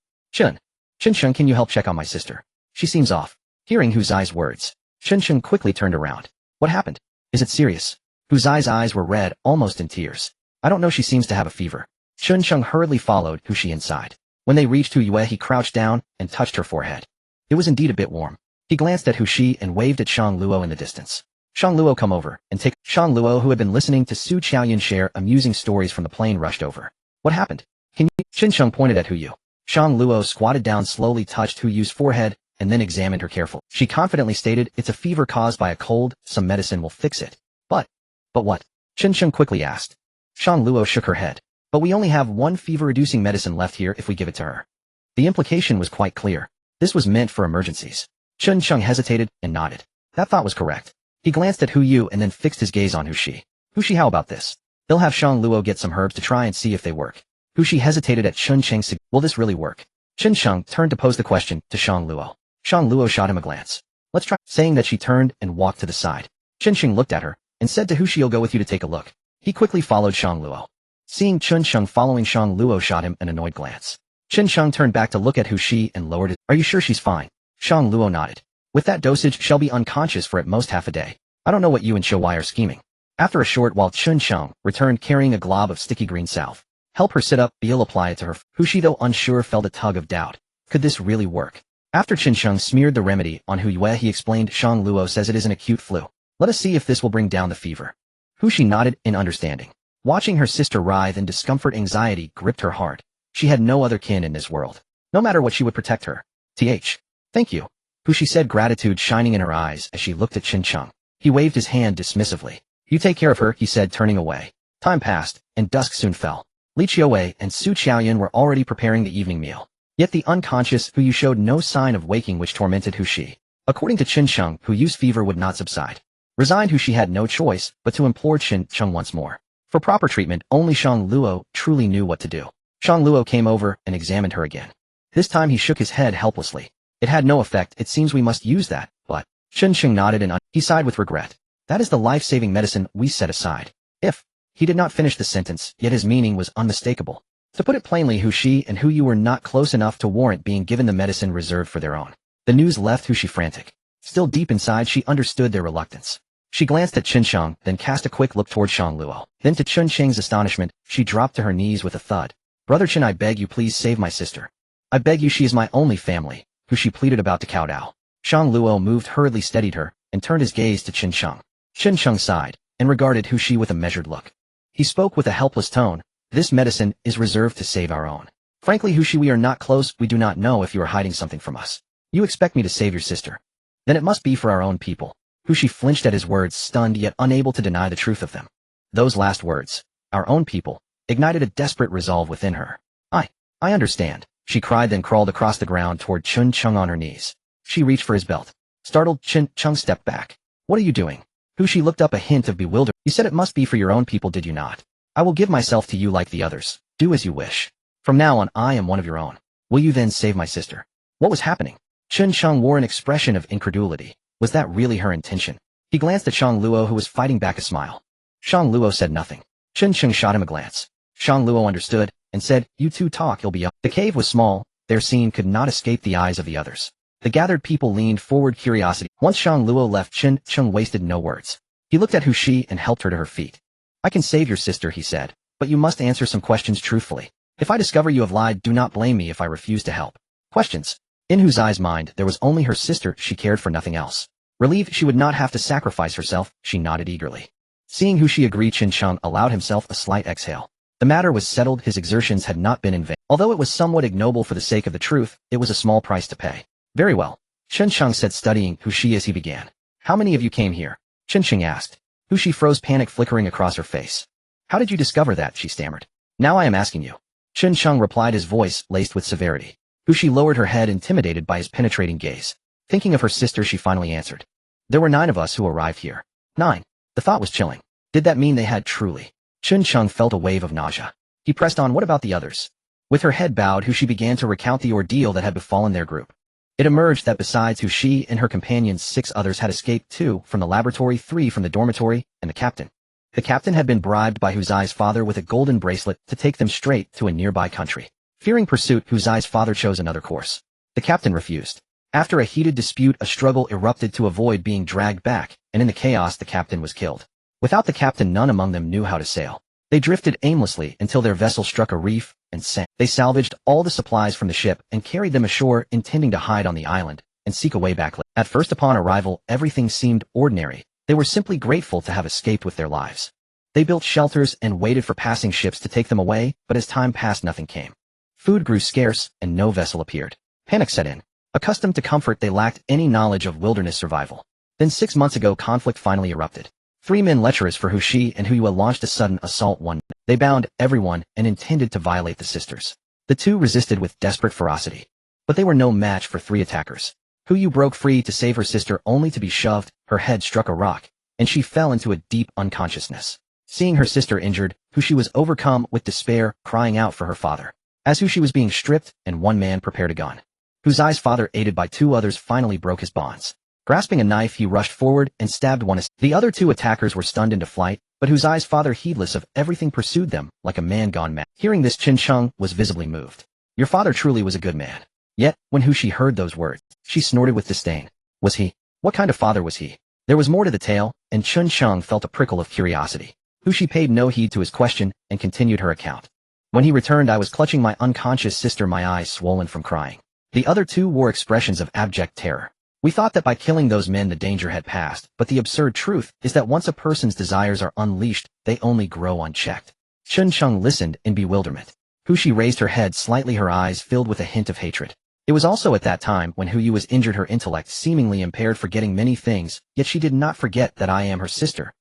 can you help check on my sister? She seems off. Hearing Huzai's words, Qin quickly turned around. What happened? Is it serious? Huzai's eyes were red, almost in tears. I don't know, she seems to have a fever. Qin hurriedly followed Hushi inside. When they reached Yue, he crouched down and touched her forehead. It was indeed a bit warm. He glanced at Hushi and waved at Shang Luo in the distance. Shang Luo, come over and take. Shang Luo, who had been listening to Su Qiaoyan share amusing stories from the plane, rushed over. What happened? Can you? Qin pointed at Huyu. Shang Luo squatted down, slowly touched Huyu's forehead, and then examined her carefully. She confidently stated, it's a fever caused by a cold, some medicine will fix it. But what? Qin quickly asked. Shang Luo shook her head. But we only have one fever-reducing medicine left here if we give it to her. The implication was quite clear. This was meant for emergencies. Qin hesitated and nodded. That thought was correct. He glanced at Huyu and then fixed his gaze on Hushi. Hushi, how about this? They'll have Shang Luo get some herbs to try and see if they work. Hushi hesitated at Qin. Will this really work? Qin turned to pose the question to Shang Luo. Shang Luo shot him a glance. Let's try. Saying that, she turned and walked to the side. Qin looked at her and said to Hushi, I'll go with you to take a look. He quickly followed Shang Luo. Seeing Qin following, Shang Luo shot him an annoyed glance. Qin turned back to look at Hushi and lowered it. Are you sure she's fine? Shang Luo nodded. With that dosage, she'll be unconscious for at most half a day. I don't know what you and Qiuwei are scheming. After a short while, Qin returned carrying a glob of sticky green salve. Help her sit up, Bill apply it to her. Hushi, though unsure, felt a tug of doubt. Could this really work? After Qin smeared the remedy on Huyu, he explained, Shang Luo says it is an acute flu. Let us see if this will bring down the fever. Hushi nodded in understanding. Watching her sister writhe in discomfort, anxiety gripped her heart. She had no other kin in this world. No matter what, she would protect her. Thank you. Hushi said, gratitude shining in her eyes as she looked at Qin. He waved his hand dismissively. You take care of her, he said, turning away. Time passed, and dusk soon fell. Li Qiuwei and Su Qiaoyan were already preparing the evening meal. Yet the unconscious Huyu showed no sign of waking, which tormented Hushi. According to Qin, Huyu's fever would not subside. Resigned, Hushi had no choice but to implore Qin once more. For proper treatment, only Shang Luo truly knew what to do. Shang Luo came over and examined her again. This time he shook his head helplessly. It had no effect. It seems we must use that, but... Qin nodded and he sighed with regret. That is the life-saving medicine we set aside. If... He did not finish the sentence, yet his meaning was unmistakable. To put it plainly, Hushi and Huyu were not close enough to warrant being given the medicine reserved for their own. The news left Hushi frantic. Still deep inside, she understood their reluctance. She glanced at Qin, then cast a quick look toward Shang Luo. Then, to Qin's astonishment, she dropped to her knees with a thud. Brother Qin, I beg you, please save my sister. I beg you, she is my only family, Hushi pleaded, about to kowtow. Shang Luo moved hurriedly, steadied her, and turned his gaze to Qin. Qin sighed, and regarded Hushi with a measured look. He spoke with a helpless tone. This medicine is reserved to save our own. Frankly, Hushi, we are not close. We do not know if you are hiding something from us. You expect me to save your sister. Then it must be for our own people. Hushi flinched at his words, stunned yet unable to deny the truth of them. Those last words, our own people, ignited a desperate resolve within her. I understand, she cried, then crawled across the ground toward Qin on her knees. She reached for his belt. Startled, Qin stepped back. What are you doing? Hushi looked up, a hint of bewilderment. You said it must be for your own people, did you not? I will give myself to you like the others. Do as you wish. From now on, I am one of your own. Will you then save my sister? What was happening? Qin wore an expression of incredulity. Was that really her intention? He glanced at Shang Luo, who was fighting back a smile. Shang Luo said nothing. Qin shot him a glance. Shang Luo understood, and said, you two talk, you'll be up. The cave was small. Their scene could not escape the eyes of the others. The gathered people leaned forward, curiosity. Once Shang Luo left, Qin wasted no words. He looked at Hushi and helped her to her feet. I can save your sister, he said, but you must answer some questions truthfully. If I discover you have lied, do not blame me if I refuse to help. Questions. In Huzai's mind, there was only her sister. She cared for nothing else. Relieved she would not have to sacrifice herself, she nodded eagerly. Seeing Hushi agree, Qin allowed himself a slight exhale. The matter was settled. His exertions had not been in vain. Although it was somewhat ignoble for the sake of the truth, it was a small price to pay. Very well, Qin said, studying Hushi as he began. How many of you came here? Chinching asked. She froze, panic flickering across her face. How did you discover that? She stammered. Now I am asking you. Chincheng replied, his voice laced with severity. She lowered her head, intimidated by his penetrating gaze. Thinking of her sister, she finally answered. There were 9 of us who arrived here. 9. The thought was chilling. Did that mean they had truly? Chincheng felt a wave of nausea. He pressed on. What about the others? With her head bowed, she began to recount the ordeal that had befallen their group. It emerged that besides she and her companions, 6 others had escaped, 2 from the laboratory, 3 from the dormitory, and the captain. The captain had been bribed by Huzai's father with a golden bracelet to take them straight to a nearby country. Fearing pursuit, Huzai's father chose another course. The captain refused. After a heated dispute, a struggle erupted to avoid being dragged back, and in the chaos the captain was killed. Without the captain, none among them knew how to sail. They drifted aimlessly until their vessel struck a reef and sank. They salvaged all the supplies from the ship and carried them ashore, intending to hide on the island and seek a way back. At first, upon arrival, everything seemed ordinary. They were simply grateful to have escaped with their lives. They built shelters and waited for passing ships to take them away, but as time passed, nothing came. Food grew scarce, and no vessel appeared. Panic set in. Accustomed to comfort, they lacked any knowledge of wilderness survival. Then 6 months ago, conflict finally erupted. 3 men lecherous for Hushi and Huyua launched a sudden assault one night. They bound everyone and intended to violate the sisters. The 2 resisted with desperate ferocity. But they were no match for 3 attackers. Huyu broke free to save her sister, only to be shoved. Her head struck a rock, and she fell into a deep unconsciousness. Seeing her sister injured, Hushi was overcome with despair, crying out for her father. As Hushi was being stripped, and 1 man prepared a gun. Huzai's father, aided by 2 others, finally broke his bonds. Grasping a knife, he rushed forward and stabbed one. The other 2 attackers were stunned into flight, but Huzai's father, heedless of everything, pursued them like a man gone mad. Hearing this, Chincheng was visibly moved. Your father truly was a good man. Yet, when Hushi heard those words, she snorted with disdain. Was he? What kind of father was he? There was more to the tale, and Chincheng felt a prickle of curiosity. Hushi paid no heed to his question and continued her account. When he returned, I was clutching my unconscious sister, my eyes swollen from crying. The other 2 wore expressions of abject terror. We thought that by killing those men the danger had passed, but the absurd truth is that once a person's desires are unleashed, they only grow unchecked. Chincheng listened in bewilderment. Hushi raised her head slightly, her eyes filled with a hint of hatred. It was also at that time when Huyu was injured, her intellect seemingly impaired, forgetting many things, yet she did not forget that I am her sister.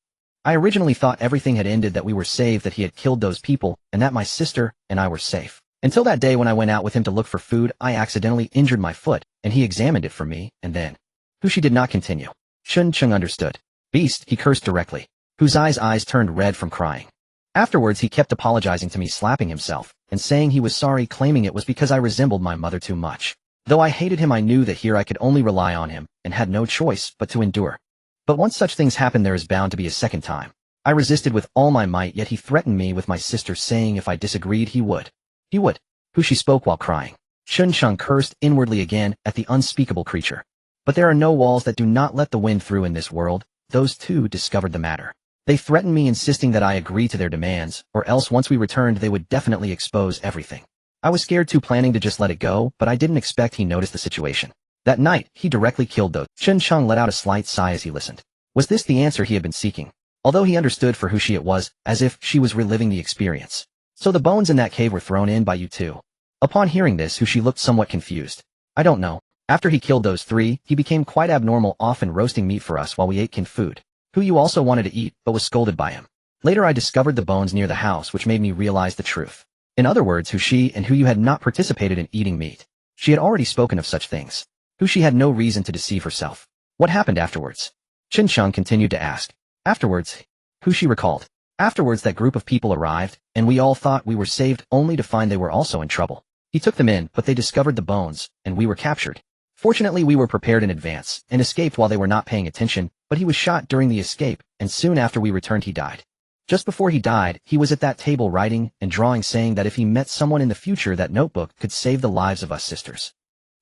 I originally thought everything had ended, that we were saved, that he had killed those people, and that my sister and I were safe. Until that day when I went out with him to look for food, I accidentally injured my foot, and he examined it for me, and then... Hushi did not continue. Chincheng understood. Beast, he cursed directly. Huzai's eyes turned red from crying. Afterwards, he kept apologizing to me, slapping himself, and saying he was sorry, claiming it was because I resembled my mother too much. Though I hated him, I knew that here I could only rely on him, and had no choice but to endure. But once such things happen, there is bound to be a second time. I resisted with all my might, yet he threatened me with my sister, saying if I disagreed, he would. He would. Hushi spoke while crying. Chincheng cursed inwardly again at the unspeakable creature. But there are no walls that do not let the wind through in this world. Those 2 discovered the matter. They threatened me, insisting that I agree to their demands, or else once we returned they would definitely expose everything. I was scared too, planning to just let it go, but I didn't expect he noticed the situation. That night, he directly killed those. Chincheng let out a slight sigh as he listened. Was this the answer he had been seeking? Although he understood for who she it was, as if she was reliving the experience. So the bones in that cave were thrown in by you 2. Upon hearing this, Hushi looked somewhat confused. I don't know. After he killed those 3, he became quite abnormal, often roasting meat for us while we ate canned food. Huyu also wanted to eat, but was scolded by him. Later I discovered the bones near the house, which made me realize the truth. In other words, Hushi and Huyu had not participated in eating meat. She had already spoken of such things. Hushi had no reason to deceive herself. What happened afterwards? Chincheng continued to ask. Afterwards, Hushi recalled. Afterwards, that group of people arrived, and we all thought we were saved, only to find they were also in trouble. He took them in, but they discovered the bones, and we were captured. Fortunately, we were prepared in advance, and escaped while they were not paying attention, but he was shot during the escape, and soon after we returned he died. Just before he died, he was at that table writing and drawing, saying that if he met someone in the future, that notebook could save the lives of us sisters.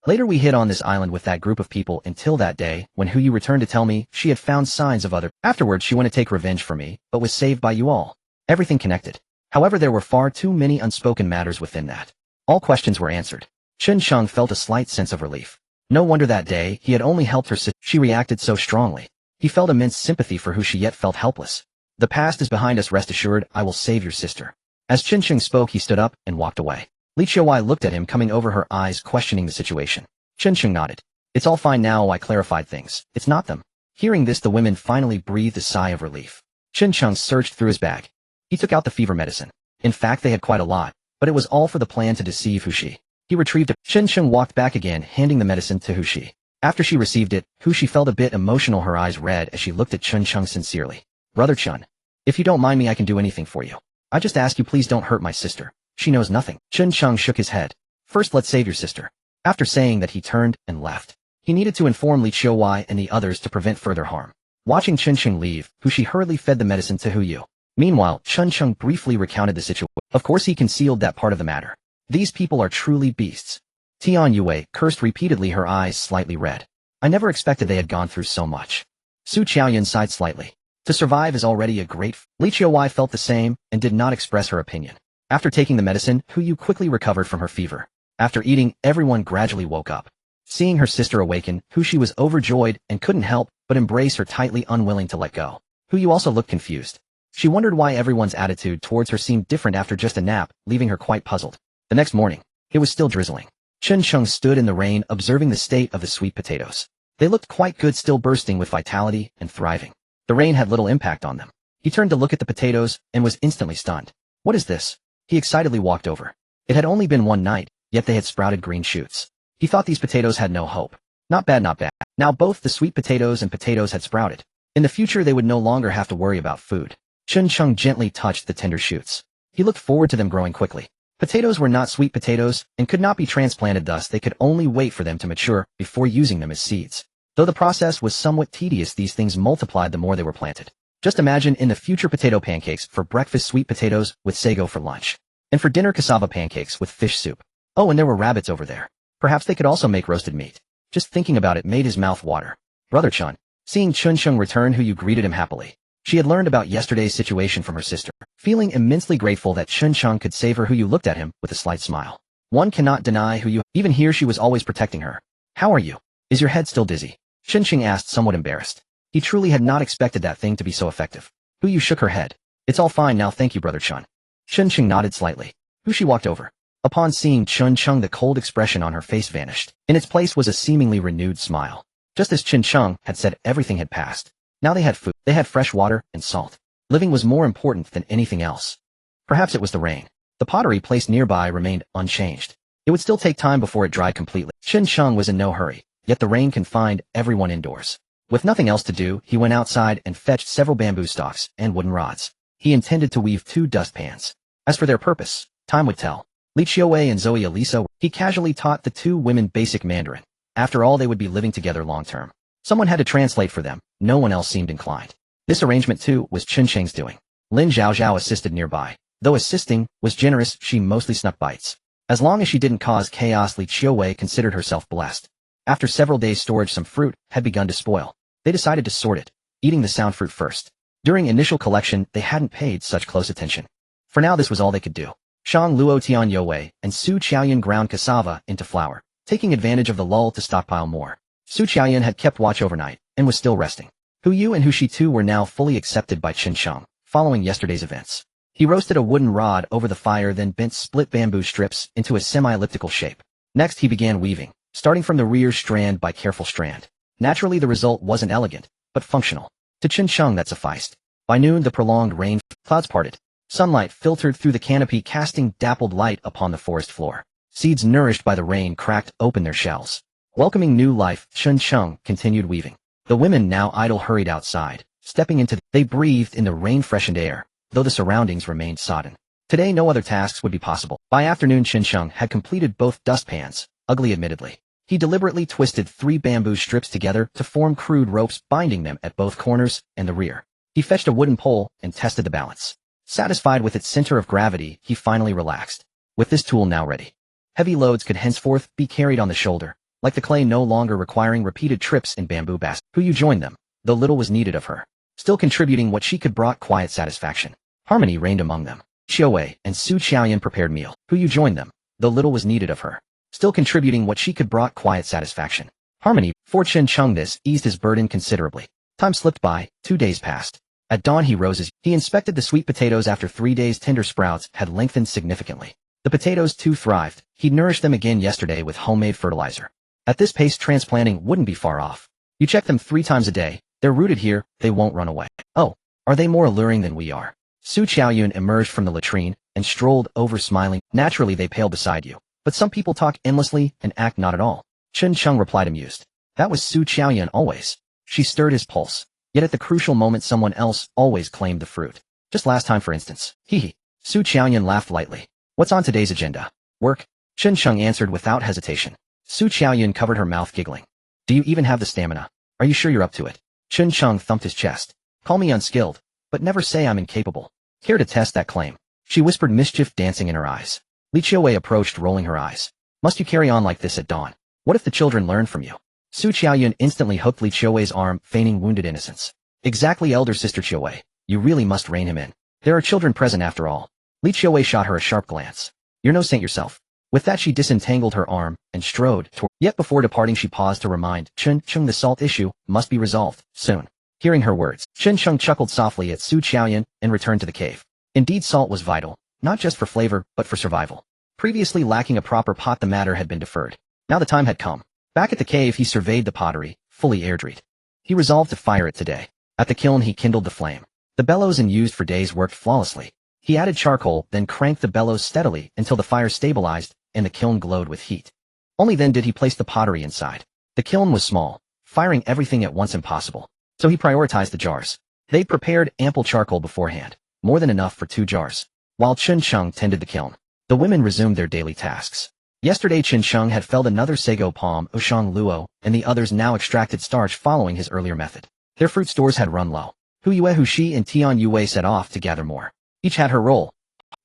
Later we hid on this island with that group of people until that day, when Huyu returned to tell me she had found signs of other. Afterwards she went to take revenge for me, but was saved by you all. Everything connected. However, there were far too many unspoken matters within that. All questions were answered. Chincheng felt a slight sense of relief. No wonder that day he had only helped her. She reacted so strongly. He felt immense sympathy for who she yet felt helpless. The past is behind us, rest assured, I will save your sister. As Chincheng spoke, he stood up and walked away. Li Qiuwei looked at him, coming over her eyes, questioning the situation. Chincheng nodded. It's all fine now, I clarified things. It's not them. Hearing this, the women finally breathed a sigh of relief. Chen Chung searched through his bag. He took out the fever medicine. In fact, they had quite a lot, but it was all for the plan to deceive Hushi. He retrieved it. Chen Chung walked back again, handing the medicine to Hushi. After she received it, Hushi felt a bit emotional, her eyes red as she looked at Chen Chung sincerely. Brother Chun, if you don't mind me, I can do anything for you. I just ask you, please don't hurt my sister. She knows nothing. Chen Chung shook his head. First, let's save your sister. After saying that, he turned and left. He needed to inform Li Qiuwei and the others to prevent further harm. Watching Chen Chung leave, Hushi hurriedly fed the medicine to Hu Yu. Meanwhile, Chen Chung briefly recounted the situation. Of course, he concealed that part of the matter. These people are truly beasts. Tian Yue cursed repeatedly, her eyes slightly red. I never expected they had gone through so much. Su Qiaoyan sighed slightly. To survive is already a great Li Qiuwei felt the same and did not express her opinion. After taking the medicine, Hu Yu quickly recovered from her fever. After eating, everyone gradually woke up. Seeing her sister awaken, Hushi was overjoyed and couldn't help but embrace her tightly, unwilling to let go. Hu Yu also looked confused. She wondered why everyone's attitude towards her seemed different after just a nap, leaving her quite puzzled. The next morning, it was still drizzling. Chen Chung stood in the rain, observing the state of the sweet potatoes. They looked quite good, still bursting with vitality and thriving. The rain had little impact on them. He turned to look at the potatoes and was instantly stunned. What is this? He excitedly walked over. It had only been one night, yet they had sprouted green shoots. He thought these potatoes had no hope. Not bad, not bad. Now both the sweet potatoes and potatoes had sprouted. In the future, they would no longer have to worry about food. Chen Chung gently touched the tender shoots. He looked forward to them growing quickly. Potatoes were not sweet potatoes and could not be transplanted, thus they could only wait for them to mature before using them as seeds. Though the process was somewhat tedious, these things multiplied the more they were planted. Just imagine in the future potato pancakes, for breakfast sweet potatoes with sago, for lunch, and for dinner cassava pancakes with fish soup. Oh, and there were rabbits over there. Perhaps they could also make roasted meat. Just thinking about it made his mouth water. Brother Chun. Seeing Chen Chung return, Hu Yu greeted him happily. She had learned about yesterday's situation from her sister. Feeling immensely grateful that Chen Chung could save her, Hu Yu looked at him with a slight smile. One cannot deny Hu Yu. Even here she was always protecting her. How are you? Is your head still dizzy? Chen Chung asked, somewhat embarrassed. He truly had not expected that thing to be so effective. Hu Yu shook her head. It's all fine now, thank you, Brother Chun. Chen Chung nodded slightly. Hushi walked over. Upon seeing Chen Chung, the cold expression on her face vanished. In its place was a seemingly renewed smile. Just as Chen Chung had said, everything had passed. Now they had food. They had fresh water and salt. Living was more important than anything else. Perhaps it was the rain. The pottery placed nearby remained unchanged. It would still take time before it dried completely. Chen Chung was in no hurry, yet the rain confined everyone indoors. With nothing else to do, he went outside and fetched several bamboo stalks and wooden rods. He intended to weave 2 dustpans. As for their purpose, time would tell. Li Qiuwei and Zoe Elisa, he casually taught the 2 women basic Mandarin. After all, they would be living together long term. Someone had to translate for them. No one else seemed inclined. This arrangement, too, was Chen Cheng's doing. Lin Zhaozhao assisted nearby. Though assisting was generous, she mostly snuck bites. As long as she didn't cause chaos, Li Qiuwei considered herself blessed. After several days' storage, some fruit had begun to spoil. They decided to sort it, eating the sound fruit first. During initial collection, they hadn't paid such close attention. For now, this was all they could do. Shang Luo Tian Yue and Su Qiaoyan ground cassava into flour, taking advantage of the lull to stockpile more. Su Qiaoyan had kept watch overnight and was still resting. Hu Yu and Hu Shi too were now fully accepted by Chen Chung, following yesterday's events. He roasted a wooden rod over the fire, then bent split bamboo strips into a semi-elliptical shape. Next he began weaving, starting from the rear strand by careful strand. Naturally the result wasn't elegant, but functional. To Chen Chung that sufficed. By noon the prolonged rain clouds parted. Sunlight filtered through the canopy, casting dappled light upon the forest floor. Seeds nourished by the rain cracked open their shells. Welcoming new life, Chen Chung continued weaving. The women, now idle, hurried outside, stepping into they breathed in the rain-freshened air, though the surroundings remained sodden. Today no other tasks would be possible. By afternoon Chen Chung had completed both dustpans, ugly admittedly. He deliberately twisted 3 bamboo strips together to form crude ropes, binding them at both corners and the rear. He fetched a wooden pole and tested the balance. Satisfied with its center of gravity, he finally relaxed. With this tool now ready, heavy loads could henceforth be carried on the shoulder, like the clay no longer requiring repeated trips in bamboo baskets. Hu Yu joined them, though little was needed of her. Still contributing what she could brought quiet satisfaction. Harmony reigned among them. Qiuwei and Su Qiaoyan prepared meal. Hu Yu joined them, though little was needed of her. Still contributing what she could brought quiet satisfaction. Harmony. For Chen Chung this eased his burden considerably. Time slipped by, 2 days passed. At dawn he rose as he inspected the sweet potatoes. After 3 days tender sprouts had lengthened significantly. The potatoes too thrived. He'd nourished them again yesterday with homemade fertilizer. At this pace transplanting wouldn't be far off. You check them 3 times a day, They're rooted here, they won't run away. Oh, are they more alluring than we are? Su Qiaoyun emerged from the latrine and strolled over smiling. Naturally they pale beside you. But some people talk endlessly and act not at all. Chen Cheng replied amused. That was Su Qiaoyun always. She stirred his pulse. Yet at the crucial moment someone else always claimed the fruit. Just last time for instance. Hee. Su Qiaoyun laughed lightly. What's on today's agenda? Work? Chen Cheng answered without hesitation. Su Qiaoyun covered her mouth giggling. Do you even have the stamina? Are you sure you're up to it? Chen Cheng thumped his chest. Call me unskilled, but never say I'm incapable. Care to test that claim? She whispered, mischief dancing in her eyes. Li Qiuwei approached, rolling her eyes. Must you carry on like this at dawn? What if the children learn from you? Su Qiaoyun instantly hooked Li Qiuwei's arm, feigning wounded innocence. Exactly, elder sister Qiuwei. You really must rein him in. There are children present after all. Li Qiuwei shot her a sharp glance. You're no saint yourself. With that she disentangled her arm and strode toward. Yet before departing she paused to remind Chen Cheng the salt issue must be resolved soon. Hearing her words, Chen Cheng chuckled softly at Su Qiaoyun and returned to the cave. Indeed, salt was vital, not just for flavor, but for survival. Previously lacking a proper pot, the matter had been deferred. Now the time had come. Back at the cave he surveyed the pottery, fully air-dried. He resolved to fire it today. At the kiln he kindled the flame. The bellows used for days worked flawlessly. He added charcoal, then cranked the bellows steadily until the fire stabilized and the kiln glowed with heat. Only then did he place the pottery inside. The kiln was small, firing everything at once impossible. So he prioritized the jars. They'd prepared ample charcoal beforehand, more than enough for 2 jars. While Chen Cheng tended the kiln, the women resumed their daily tasks. Yesterday Chen Cheng had felled another sago palm, Oshang Luo, and the others now extracted starch following his earlier method. Their fruit stores had run low. Hu Yue, Hu Shi, and Tian Yue set off to gather more. Each had her role.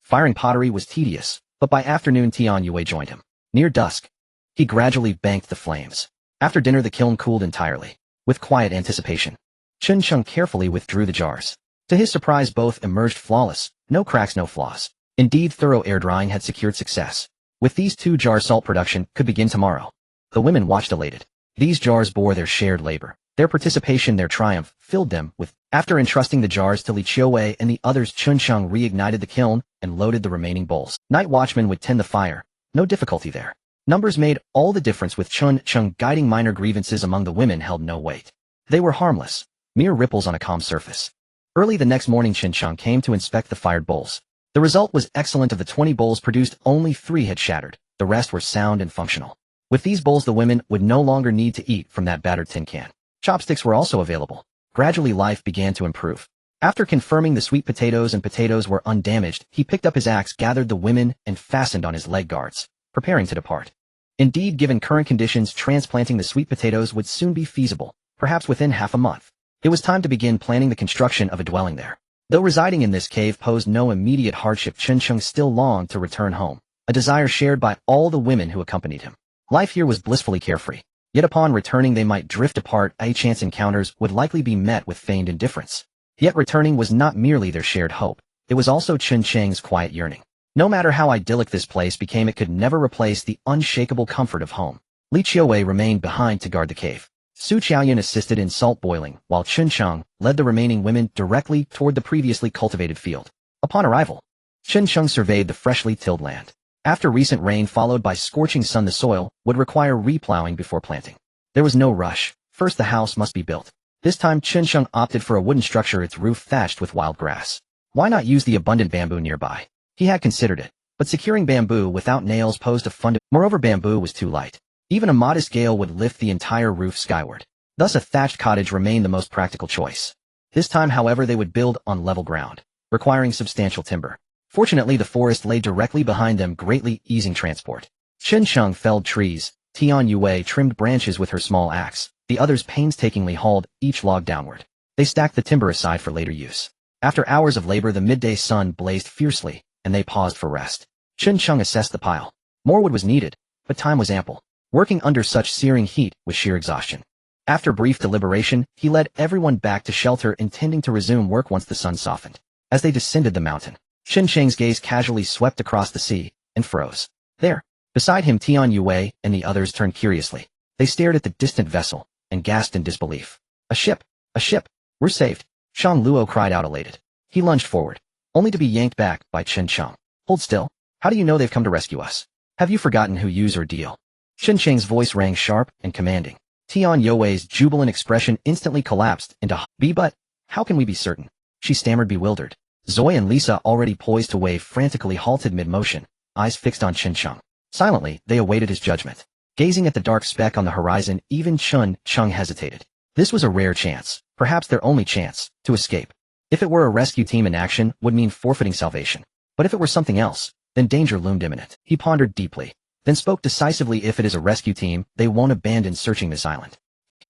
Firing pottery was tedious, but by afternoon Tian Yue joined him. Near dusk, he gradually banked the flames. After dinner the kiln cooled entirely. With quiet anticipation, Chen Cheng carefully withdrew the jars. To his surprise both emerged flawless, no cracks, no flaws. Indeed, thorough air drying had secured success. With these 2 jars salt production could begin tomorrow. The women watched elated. These jars bore their shared labor. Their participation, their triumph, filled them with. After entrusting the jars to Li Qiuwei and the others, Chen Cheng reignited the kiln and loaded the remaining bowls. Night watchmen would tend the fire. No difficulty there. Numbers made all the difference, with Chen Cheng guiding. Minor grievances among the women held no weight. They were harmless, mere ripples on a calm surface. Early the next morning Chen Cheng came to inspect the fired bowls. The result was excellent. Of the 20 bowls produced, only 3 had shattered. The rest were sound and functional. With these bowls the women would no longer need to eat from that battered tin can. Chopsticks were also available. Gradually life began to improve. After confirming the sweet potatoes and potatoes were undamaged, he picked up his axe, gathered the women, and fastened on his leg guards, preparing to depart. Indeed, given current conditions, transplanting the sweet potatoes would soon be feasible, perhaps within half a month. It was time to begin planning the construction of a dwelling there. Though residing in this cave posed no immediate hardship, Chen Cheng still longed to return home, a desire shared by all the women who accompanied him. Life here was blissfully carefree. Yet upon returning they might drift apart. Chance encounters would likely be met with feigned indifference. Yet returning was not merely their shared hope, it was also Chen Cheng's quiet yearning. No matter how idyllic this place became, it could never replace the unshakable comfort of home. Li Qiuwei remained behind to guard the cave. Su Qiaoyun assisted in salt boiling, while Chen Cheng led the remaining women directly toward the previously cultivated field. Upon arrival, Chen Cheng surveyed the freshly tilled land. After recent rain followed by scorching sun, the soil would require replowing before planting. There was no rush. First the house must be built. This time Chen Cheng opted for a wooden structure, its roof thatched with wild grass. Why not use the abundant bamboo nearby? He had considered it, but securing bamboo without nails posed a fundamental. Moreover, bamboo was too light. Even a modest gale would lift the entire roof skyward. Thus a thatched cottage remained the most practical choice. This time, however, they would build on level ground, requiring substantial timber. Fortunately, the forest lay directly behind them, greatly easing transport. Chen Cheng felled trees, Tian Yue trimmed branches with her small axe, the others painstakingly hauled each log downward. They stacked the timber aside for later use. After hours of labor, the midday sun blazed fiercely, and they paused for rest. Chen Cheng assessed the pile. More wood was needed, but time was ample. Working under such searing heat was sheer exhaustion. After brief deliberation, he led everyone back to shelter, intending to resume work once the sun softened. As they descended the mountain, Chen Cheng's gaze casually swept across the sea and froze. There, beside him, Tian Yue and the others turned curiously. They stared at the distant vessel and gasped in disbelief. A ship! A ship! We're saved! Shang Luo cried out elated. He lunged forward, only to be yanked back by Chen Cheng. Hold still. How do you know they've come to rescue us? Have you forgotten who use or deal? Chen Cheng's voice rang sharp and commanding. Tian Yue's jubilant expression instantly collapsed into but how can we be certain? She stammered, bewildered. Zoe and Lisa, already poised to wave, frantically halted mid-motion, eyes fixed on Chen Cheng. Silently, they awaited his judgment. Gazing at the dark speck on the horizon, even Chen Cheng hesitated. This was a rare chance, perhaps their only chance, to escape. If it were a rescue team in action, would mean forfeiting salvation. But if it were something else, then danger loomed imminent. He pondered deeply, then spoke decisively. If it is a rescue team, they won't abandon searching this island.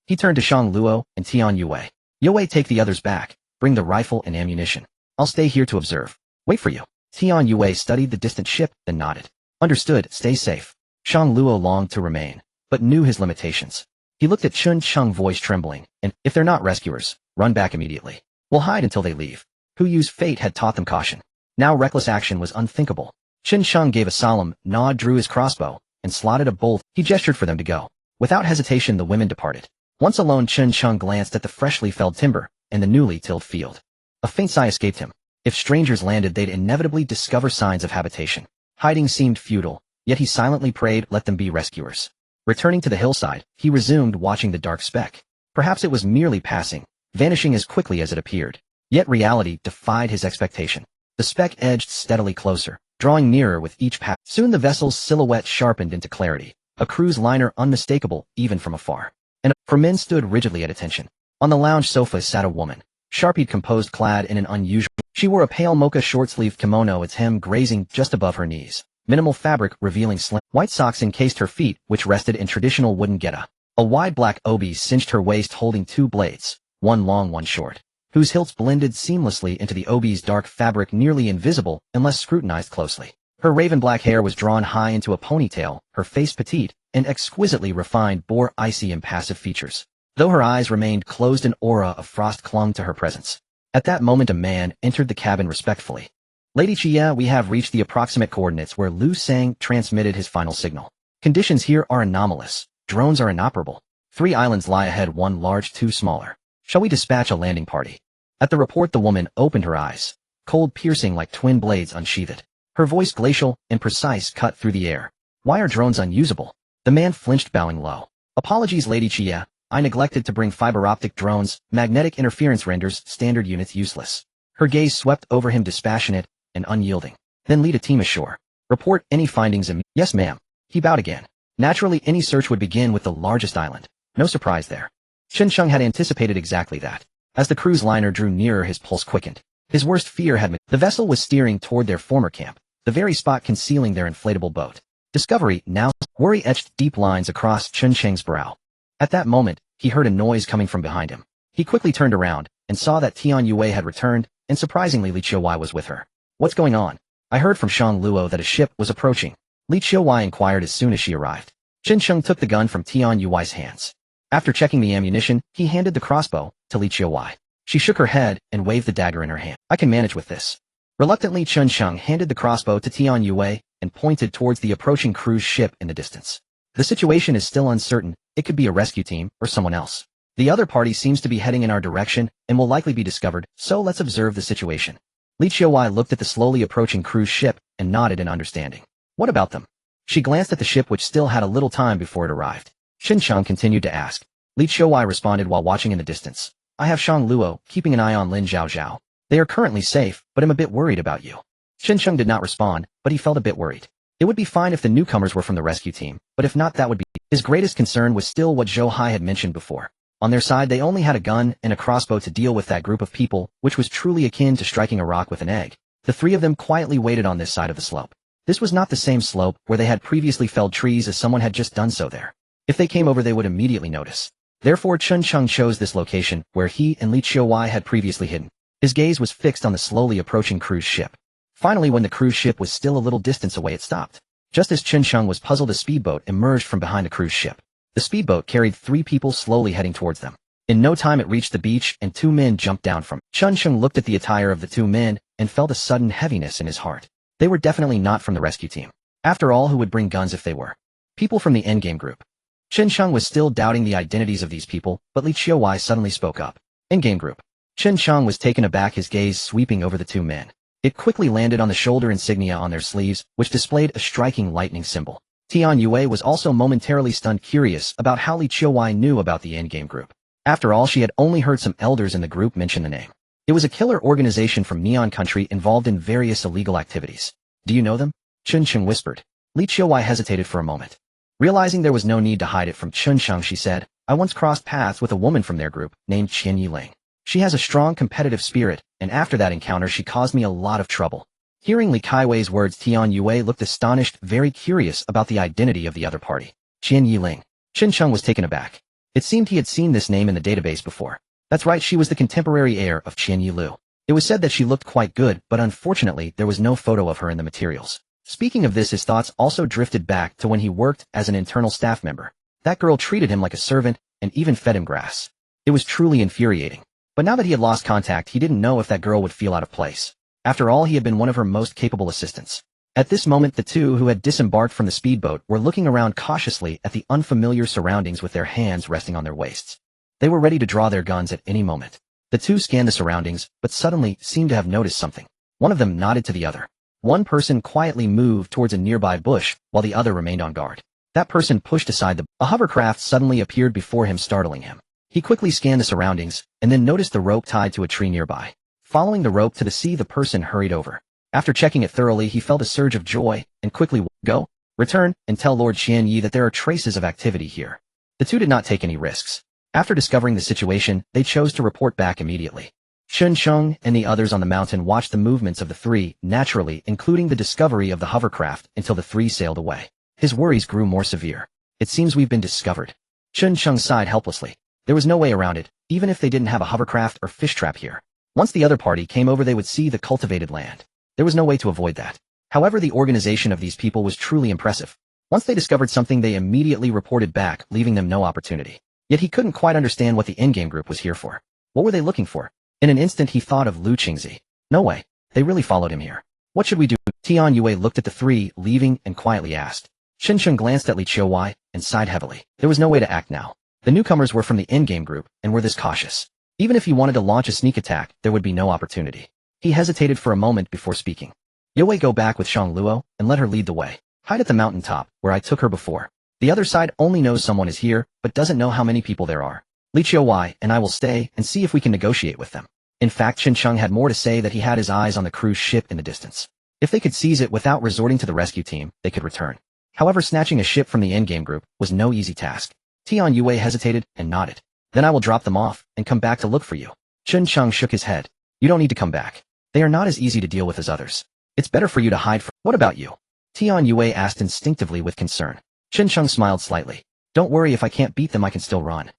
He turned to Shang Luo and Tian Yue. Yue, take the others back. Bring the rifle and ammunition. I'll stay here to observe. Wait for you. Tian Yue studied the distant ship, then nodded. Understood, stay safe. Shang Luo longed to remain, but knew his limitations. He looked at Chen Cheng, voice trembling, and, if they're not rescuers, run back immediately. We'll hide until they leave. Hu Yu's fate had taught them caution. Now reckless action was unthinkable. Chen Cheng gave a solemn nod, drew his crossbow, and slotted a bolt. He gestured for them to go. Without hesitation, the women departed. Once alone, Chen Cheng glanced at the freshly felled timber and the newly tilled field. A faint sigh escaped him. If strangers landed, they'd inevitably discover signs of habitation. Hiding seemed futile, yet he silently prayed, let them be rescuers. Returning to the hillside, he resumed watching the dark speck. Perhaps it was merely passing, vanishing as quickly as it appeared. Yet reality defied his expectation. The speck edged steadily closer, drawing nearer with each pass. Soon the vessel's silhouette sharpened into clarity, a cruise liner unmistakable even from afar. And four men stood rigidly at attention. On the lounge sofa sat a woman, sharply composed, clad in an unusual. She wore a pale mocha short-sleeved kimono, its hem grazing just above her knees. Minimal fabric revealing slim white socks encased her feet, which rested in traditional wooden geta. A wide black obi cinched her waist, holding two blades, one long, one short, whose hilts blended seamlessly into the obi's dark fabric, nearly invisible unless scrutinized closely. Her raven black hair was drawn high into a ponytail, her face petite and exquisitely refined bore icy, impassive features. Though her eyes remained closed, an aura of frost clung to her presence. At that moment, a man entered the cabin respectfully. Lady Chia, we have reached the approximate coordinates where Lu Sang transmitted his final signal. Conditions here are anomalous. Drones are inoperable. 3 islands lie ahead, 1 large, 2 smaller. Shall we dispatch a landing party? At the report, the woman opened her eyes, cold, piercing like twin blades unsheathed. Her voice glacial and precise cut through the air. Why are drones unusable? The man flinched, bowing low. Apologies, Lady Chia. I neglected to bring fiber optic drones. Magnetic interference renders standard units useless. Her gaze swept over him, dispassionate and unyielding. Then lead a team ashore. Report any findings Yes, ma'am. He bowed again. Naturally, any search would begin with the largest island. No surprise there. Chen Cheng had anticipated exactly that. As the cruise liner drew nearer, his pulse quickened. His worst fear had been. The vessel was steering toward their former camp, the very spot concealing their inflatable boat. Discovery now. Worry etched deep lines across Chen Cheng's brow. At that moment, he heard a noise coming from behind him. He quickly turned around and saw that Tian Yue had returned, and surprisingly Li Qiuwei was with her. What's going on? I heard from Shang Luo that a ship was approaching. Li Qiuwei inquired as soon as she arrived. Chen Cheng took the gun from Tian Yue's hands. After checking the ammunition, he handed the crossbow to Li Qiuwei. She shook her head and waved the dagger in her hand. I can manage with this. Reluctantly, Chen Cheng handed the crossbow to Tian Yue and pointed towards the approaching cruise ship in the distance. The situation is still uncertain. It could be a rescue team or someone else. The other party seems to be heading in our direction and will likely be discovered, so let's observe the situation. Li Qiuwei looked at the slowly approaching cruise ship and nodded in understanding. What about them? She glanced at the ship, which still had a little time before it arrived. Chen Cheng continued to ask. Li Qiuwei responded while watching in the distance. I have Shang Luo keeping an eye on Lin Zhaozhao. They are currently safe, but I'm a bit worried about you. Chen Cheng did not respond, but he felt a bit worried. It would be fine if the newcomers were from the rescue team, but if not, that would be. His greatest concern was still what Zhou Hai had mentioned before. On their side, they only had a gun and a crossbow to deal with that group of people, which was truly akin to striking a rock with an egg. The 3 of them quietly waited on this side of the slope. This was not the same slope where they had previously felled trees, as someone had just done so there. If they came over, they would immediately notice. Therefore, Chen Cheng chose this location where he and Li Qiuwei had previously hidden. His gaze was fixed on the slowly approaching cruise ship. Finally, when the cruise ship was still a little distance away, it stopped. Just as Chen Cheng was puzzled, a speedboat emerged from behind the cruise ship. The speedboat carried 3 people slowly heading towards them. In no time, it reached the beach and 2 men jumped down from. Chen Cheng looked at the attire of the 2 men and felt a sudden heaviness in his heart. They were definitely not from the rescue team. After all, who would bring guns if they were? People from the endgame group. Chen Cheng was still doubting the identities of these people, but Li Qiuwei suddenly spoke up. Endgame group. Chen Cheng was taken aback, his gaze sweeping over the 2 men. It quickly landed on the shoulder insignia on their sleeves, which displayed a striking lightning symbol. Tian Yue was also momentarily stunned curious about how Li Qiuwei knew about the endgame group. After all, she had only heard some elders in the group mention the name. It was a killer organization from Neon Country involved in various illegal activities. Do you know them? Chuncheng whispered. Li Qiuwei hesitated for a moment. Realizing there was no need to hide it from Chuncheng, she said, I once crossed paths with a woman from their group, named Qian Yiling. She has a strong competitive spirit, and after that encounter she caused me a lot of trouble. Hearing Li Kaiwei's words, Tian Yue looked astonished, very curious about the identity of the other party. Qian Yiling. Chuncheng was taken aback. It seemed he had seen this name in the database before. That's right, she was the contemporary heir of Qian Yilu. It was said that she looked quite good, but unfortunately there was no photo of her in the materials. Speaking of this, his thoughts also drifted back to when he worked as an internal staff member. That girl treated him like a servant and even fed him grass. It was truly infuriating. But now that he had lost contact, he didn't know if that girl would feel out of place. After all, he had been one of her most capable assistants. At this moment, the two who had disembarked from the speedboat were looking around cautiously at the unfamiliar surroundings with their hands resting on their waists. They were ready to draw their guns at any moment. The two scanned the surroundings, but suddenly seemed to have noticed something. One of them nodded to the other. One person quietly moved towards a nearby bush, while the other remained on guard. That person pushed aside a hovercraft suddenly appeared before him, startling him. He quickly scanned the surroundings, and then noticed the rope tied to a tree nearby. Following the rope to the sea, the person hurried over. After checking it thoroughly, he felt a surge of joy, and quickly go, return, and tell Lord Qian Yi that there are traces of activity here. The two did not take any risks. After discovering the situation, they chose to report back immediately. Chuncheng and the others on the mountain watched the movements of the three, naturally including the discovery of the hovercraft, until the three sailed away. His worries grew more severe. It seems we've been discovered. Chuncheng sighed helplessly. There was no way around it, even if they didn't have a hovercraft or fish trap here. Once the other party came over, they would see the cultivated land. There was no way to avoid that. However, the organization of these people was truly impressive. Once they discovered something, they immediately reported back, leaving them no opportunity. Yet he couldn't quite understand what the endgame group was here for. What were they looking for? In an instant he thought of Lu Qingzi. No way. They really followed him here. What should we do? Tian Yue looked at the three, leaving, and quietly asked. Chuncheng glanced at Li Qiuwei, and sighed heavily. There was no way to act now. The newcomers were from the endgame group, and were this cautious. Even if he wanted to launch a sneak attack, there would be no opportunity. He hesitated for a moment before speaking. Yue, go back with Shang Luo, and let her lead the way. Hide at the mountain top, where I took her before. The other side only knows someone is here, but doesn't know how many people there are. Li Qiuwei and I will stay and see if we can negotiate with them. In fact, Chuncheng had more to say, that he had his eyes on the cruise ship in the distance. If they could seize it without resorting to the rescue team, they could return. However, snatching a ship from the endgame group was no easy task. Tian Yue hesitated and nodded. Then I will drop them off and come back to look for you. Chuncheng shook his head. You don't need to come back. They are not as easy to deal with as others. It's better for you to hide from. What about you? Tian Yue asked instinctively with concern. Chuncheng smiled slightly. Don't worry, if I can't beat them I can still run.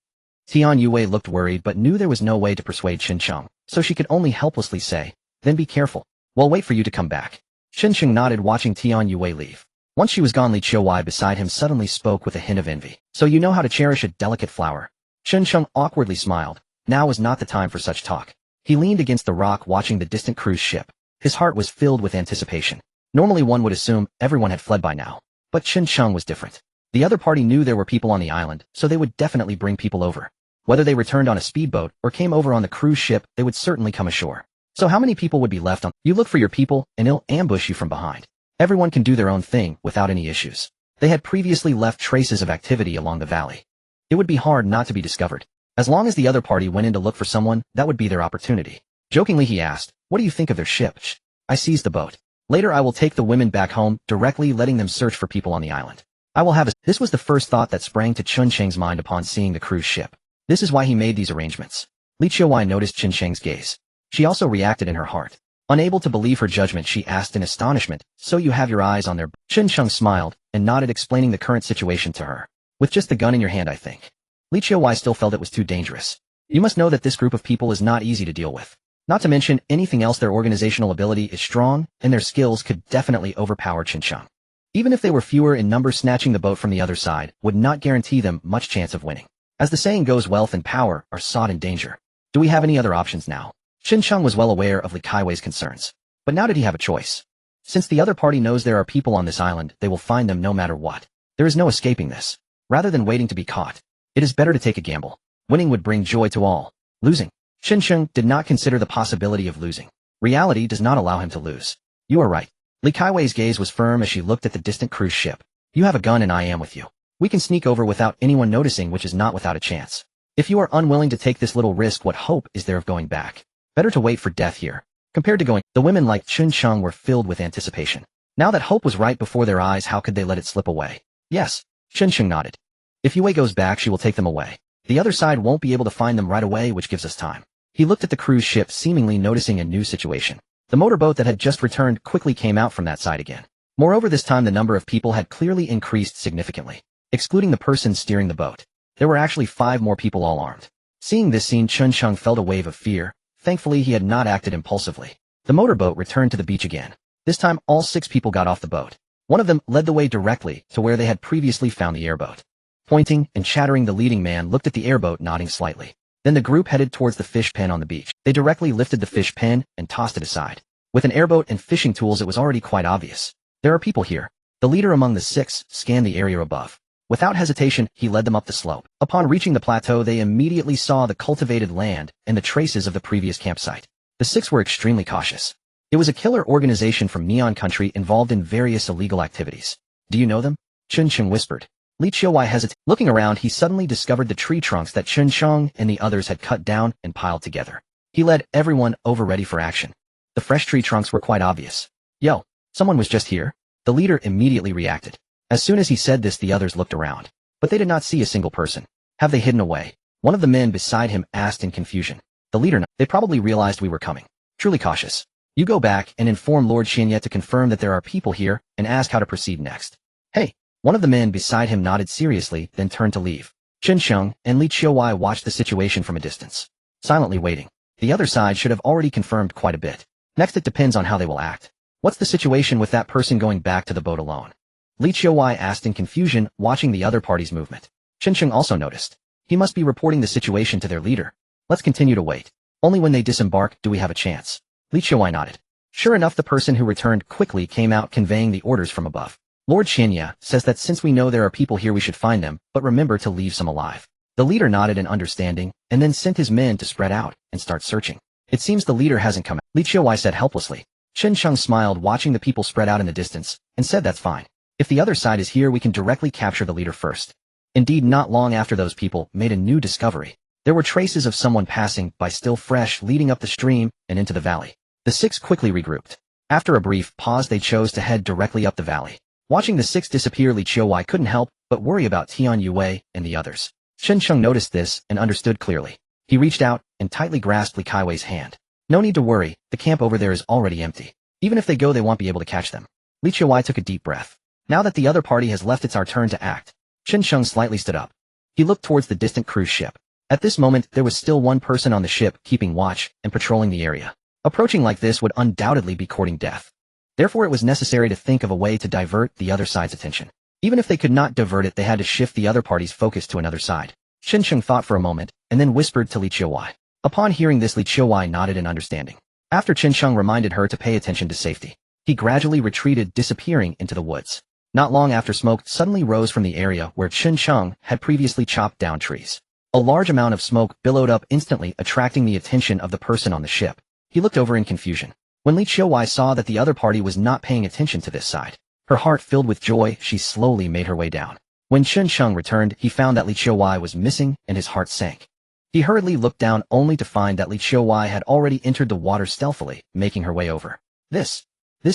Tian Yue looked worried but knew there was no way to persuade Chuncheng, so she could only helplessly say, then be careful. We'll wait for you to come back. Chuncheng nodded, watching Tian Yue leave. Once she was gone, Li Qiuwei beside him suddenly spoke with a hint of envy. So you know how to cherish a delicate flower. Chuncheng awkwardly smiled. Now was not the time for such talk. He leaned against the rock watching the distant cruise ship. His heart was filled with anticipation. Normally one would assume everyone had fled by now. But Chuncheng was different. The other party knew there were people on the island, so they would definitely bring people over. Whether they returned on a speedboat or came over on the cruise ship, they would certainly come ashore. So how many people would be left on? You look for your people, and they'll ambush you from behind. Everyone can do their own thing without any issues. They had previously left traces of activity along the valley. It would be hard not to be discovered. As long as the other party went in to look for someone, that would be their opportunity. Jokingly he asked, what do you think of their ship? I seized the boat. Later I will take the women back home, directly letting them search for people on the island. I will have a... This was the first thought that sprang to Chuncheng's mind upon seeing the cruise ship. This is why he made these arrangements. Li Qiuwei noticed Chuncheng's gaze. She also reacted in her heart. Unable to believe her judgment, she asked in astonishment, so you have your eyes on their... Chuncheng smiled, and nodded, explaining the current situation to her. With just the gun in your hand, I think. Li Qiuwei still felt it was too dangerous. You must know that this group of people is not easy to deal with. Not to mention anything else, their organizational ability is strong, and their skills could definitely overpower Chuncheng. Even if they were fewer in number, snatching the boat from the other side would not guarantee them much chance of winning. As the saying goes, wealth and power are sought in danger. Do we have any other options now? Chuncheng was well aware of Li Kaiwei's concerns. But now did he have a choice? Since the other party knows there are people on this island, they will find them no matter what. There is no escaping this. Rather than waiting to be caught, it is better to take a gamble. Winning would bring joy to all. Losing. Chuncheng did not consider the possibility of losing. Reality does not allow him to lose. You are right. Li Kaiwei's gaze was firm as she looked at the distant cruise ship. You have a gun and I am with you. We can sneak over without anyone noticing, which is not without a chance. If you are unwilling to take this little risk, what hope is there of going back? Better to wait for death here. Compared to going, the women like Chun Sheng were filled with anticipation. Now that hope was right before their eyes, how could they let it slip away? Yes, Chun Sheng nodded. If Yue goes back, she will take them away. The other side won't be able to find them right away, which gives us time. He looked at the cruise ship, seemingly noticing a new situation. The motorboat that had just returned quickly came out from that side again. Moreover, this time the number of people had clearly increased significantly. Excluding the person steering the boat, there were actually 5 more people, all armed. Seeing this scene, Chun Sheng felt a wave of fear. Thankfully, he had not acted impulsively. The motorboat returned to the beach again. This time, all 6 people got off the boat. One of them led the way directly to where they had previously found the airboat. Pointing and chattering, the leading man looked at the airboat, nodding slightly. Then the group headed towards the fish pen on the beach. They directly lifted the fish pen and tossed it aside. With an airboat and fishing tools, it was already quite obvious. There are people here. The leader among the 6 scanned the area above. Without hesitation, he led them up the slope. Upon reaching the plateau, they immediately saw the cultivated land and the traces of the previous campsite. The 6 were extremely cautious. It was a killer organization from Neon Country involved in various illegal activities. Do you know them? Chun Sheng whispered. Li Qiuwei hesitated. Looking around, he suddenly discovered the tree trunks that Chun Sheng and the others had cut down and piled together. He led everyone over, ready for action. The fresh tree trunks were quite obvious. Yo, someone was just here? The leader immediately reacted. As soon as he said this, the others looked around. But they did not see a single person. Have they hidden away? One of the men beside him asked in confusion. The leader nodded. They probably realized we were coming. Truly cautious. You go back and inform Lord Xianye to confirm that there are people here and ask how to proceed next. Hey, one of the men beside him nodded seriously, then turned to leave. Chun Sheng and Li Qiuwei watched the situation from a distance, silently waiting. The other side should have already confirmed quite a bit. Next, it depends on how they will act. What's the situation with that person going back to the boat alone? Li Qiuwei asked in confusion, watching the other party's movement. Chun Sheng also noticed. He must be reporting the situation to their leader. Let's continue to wait. Only when they disembark do we have a chance. Li Qiuwei nodded. Sure enough, the person who returned quickly came out, conveying the orders from above. Lord Xianye says that since we know there are people here, we should find them, but remember to leave some alive. The leader nodded in understanding, and then sent his men to spread out and start searching. It seems the leader hasn't come out, Li Qiuwei said helplessly. Chun Sheng smiled, watching the people spread out in the distance, and said that's fine. If the other side is here, we can directly capture the leader first. Indeed, not long after, those people made a new discovery. There were traces of someone passing by, still fresh, leading up the stream and into the valley. The 6 quickly regrouped. After a brief pause, they chose to head directly up the valley. Watching the 6 disappear, Li Qiuwei couldn't help but worry about Tian Yue and the others. Chun Sheng noticed this and understood clearly. He reached out and tightly grasped Li Qiuwei's hand. No need to worry, the camp over there is already empty. Even if they go, they won't be able to catch them. Li Qiuwei took a deep breath. Now that the other party has left, it's our turn to act. Chun Sheng slightly stood up. He looked towards the distant cruise ship. At this moment, there was still one person on the ship, keeping watch and patrolling the area. Approaching like this would undoubtedly be courting death. Therefore, it was necessary to think of a way to divert the other side's attention. Even if they could not divert it, they had to shift the other party's focus to another side. Chun Sheng thought for a moment, and then whispered to Li Qiuwei. Upon hearing this, Li Qiuwei nodded in understanding. After Chun Sheng reminded her to pay attention to safety, he gradually retreated, disappearing into the woods. Not long after, smoke suddenly rose from the area where Chun Sheng had previously chopped down trees. A large amount of smoke billowed up instantly, attracting the attention of the person on the ship. He looked over in confusion. When Li Qiuwei saw that the other party was not paying attention to this side, her heart filled with joy. She slowly made her way down. When Chun Sheng returned, he found that Li Qiuwei was missing, and his heart sank. He hurriedly looked down, only to find that Li Qiuwei had already entered the water stealthily, making her way over. This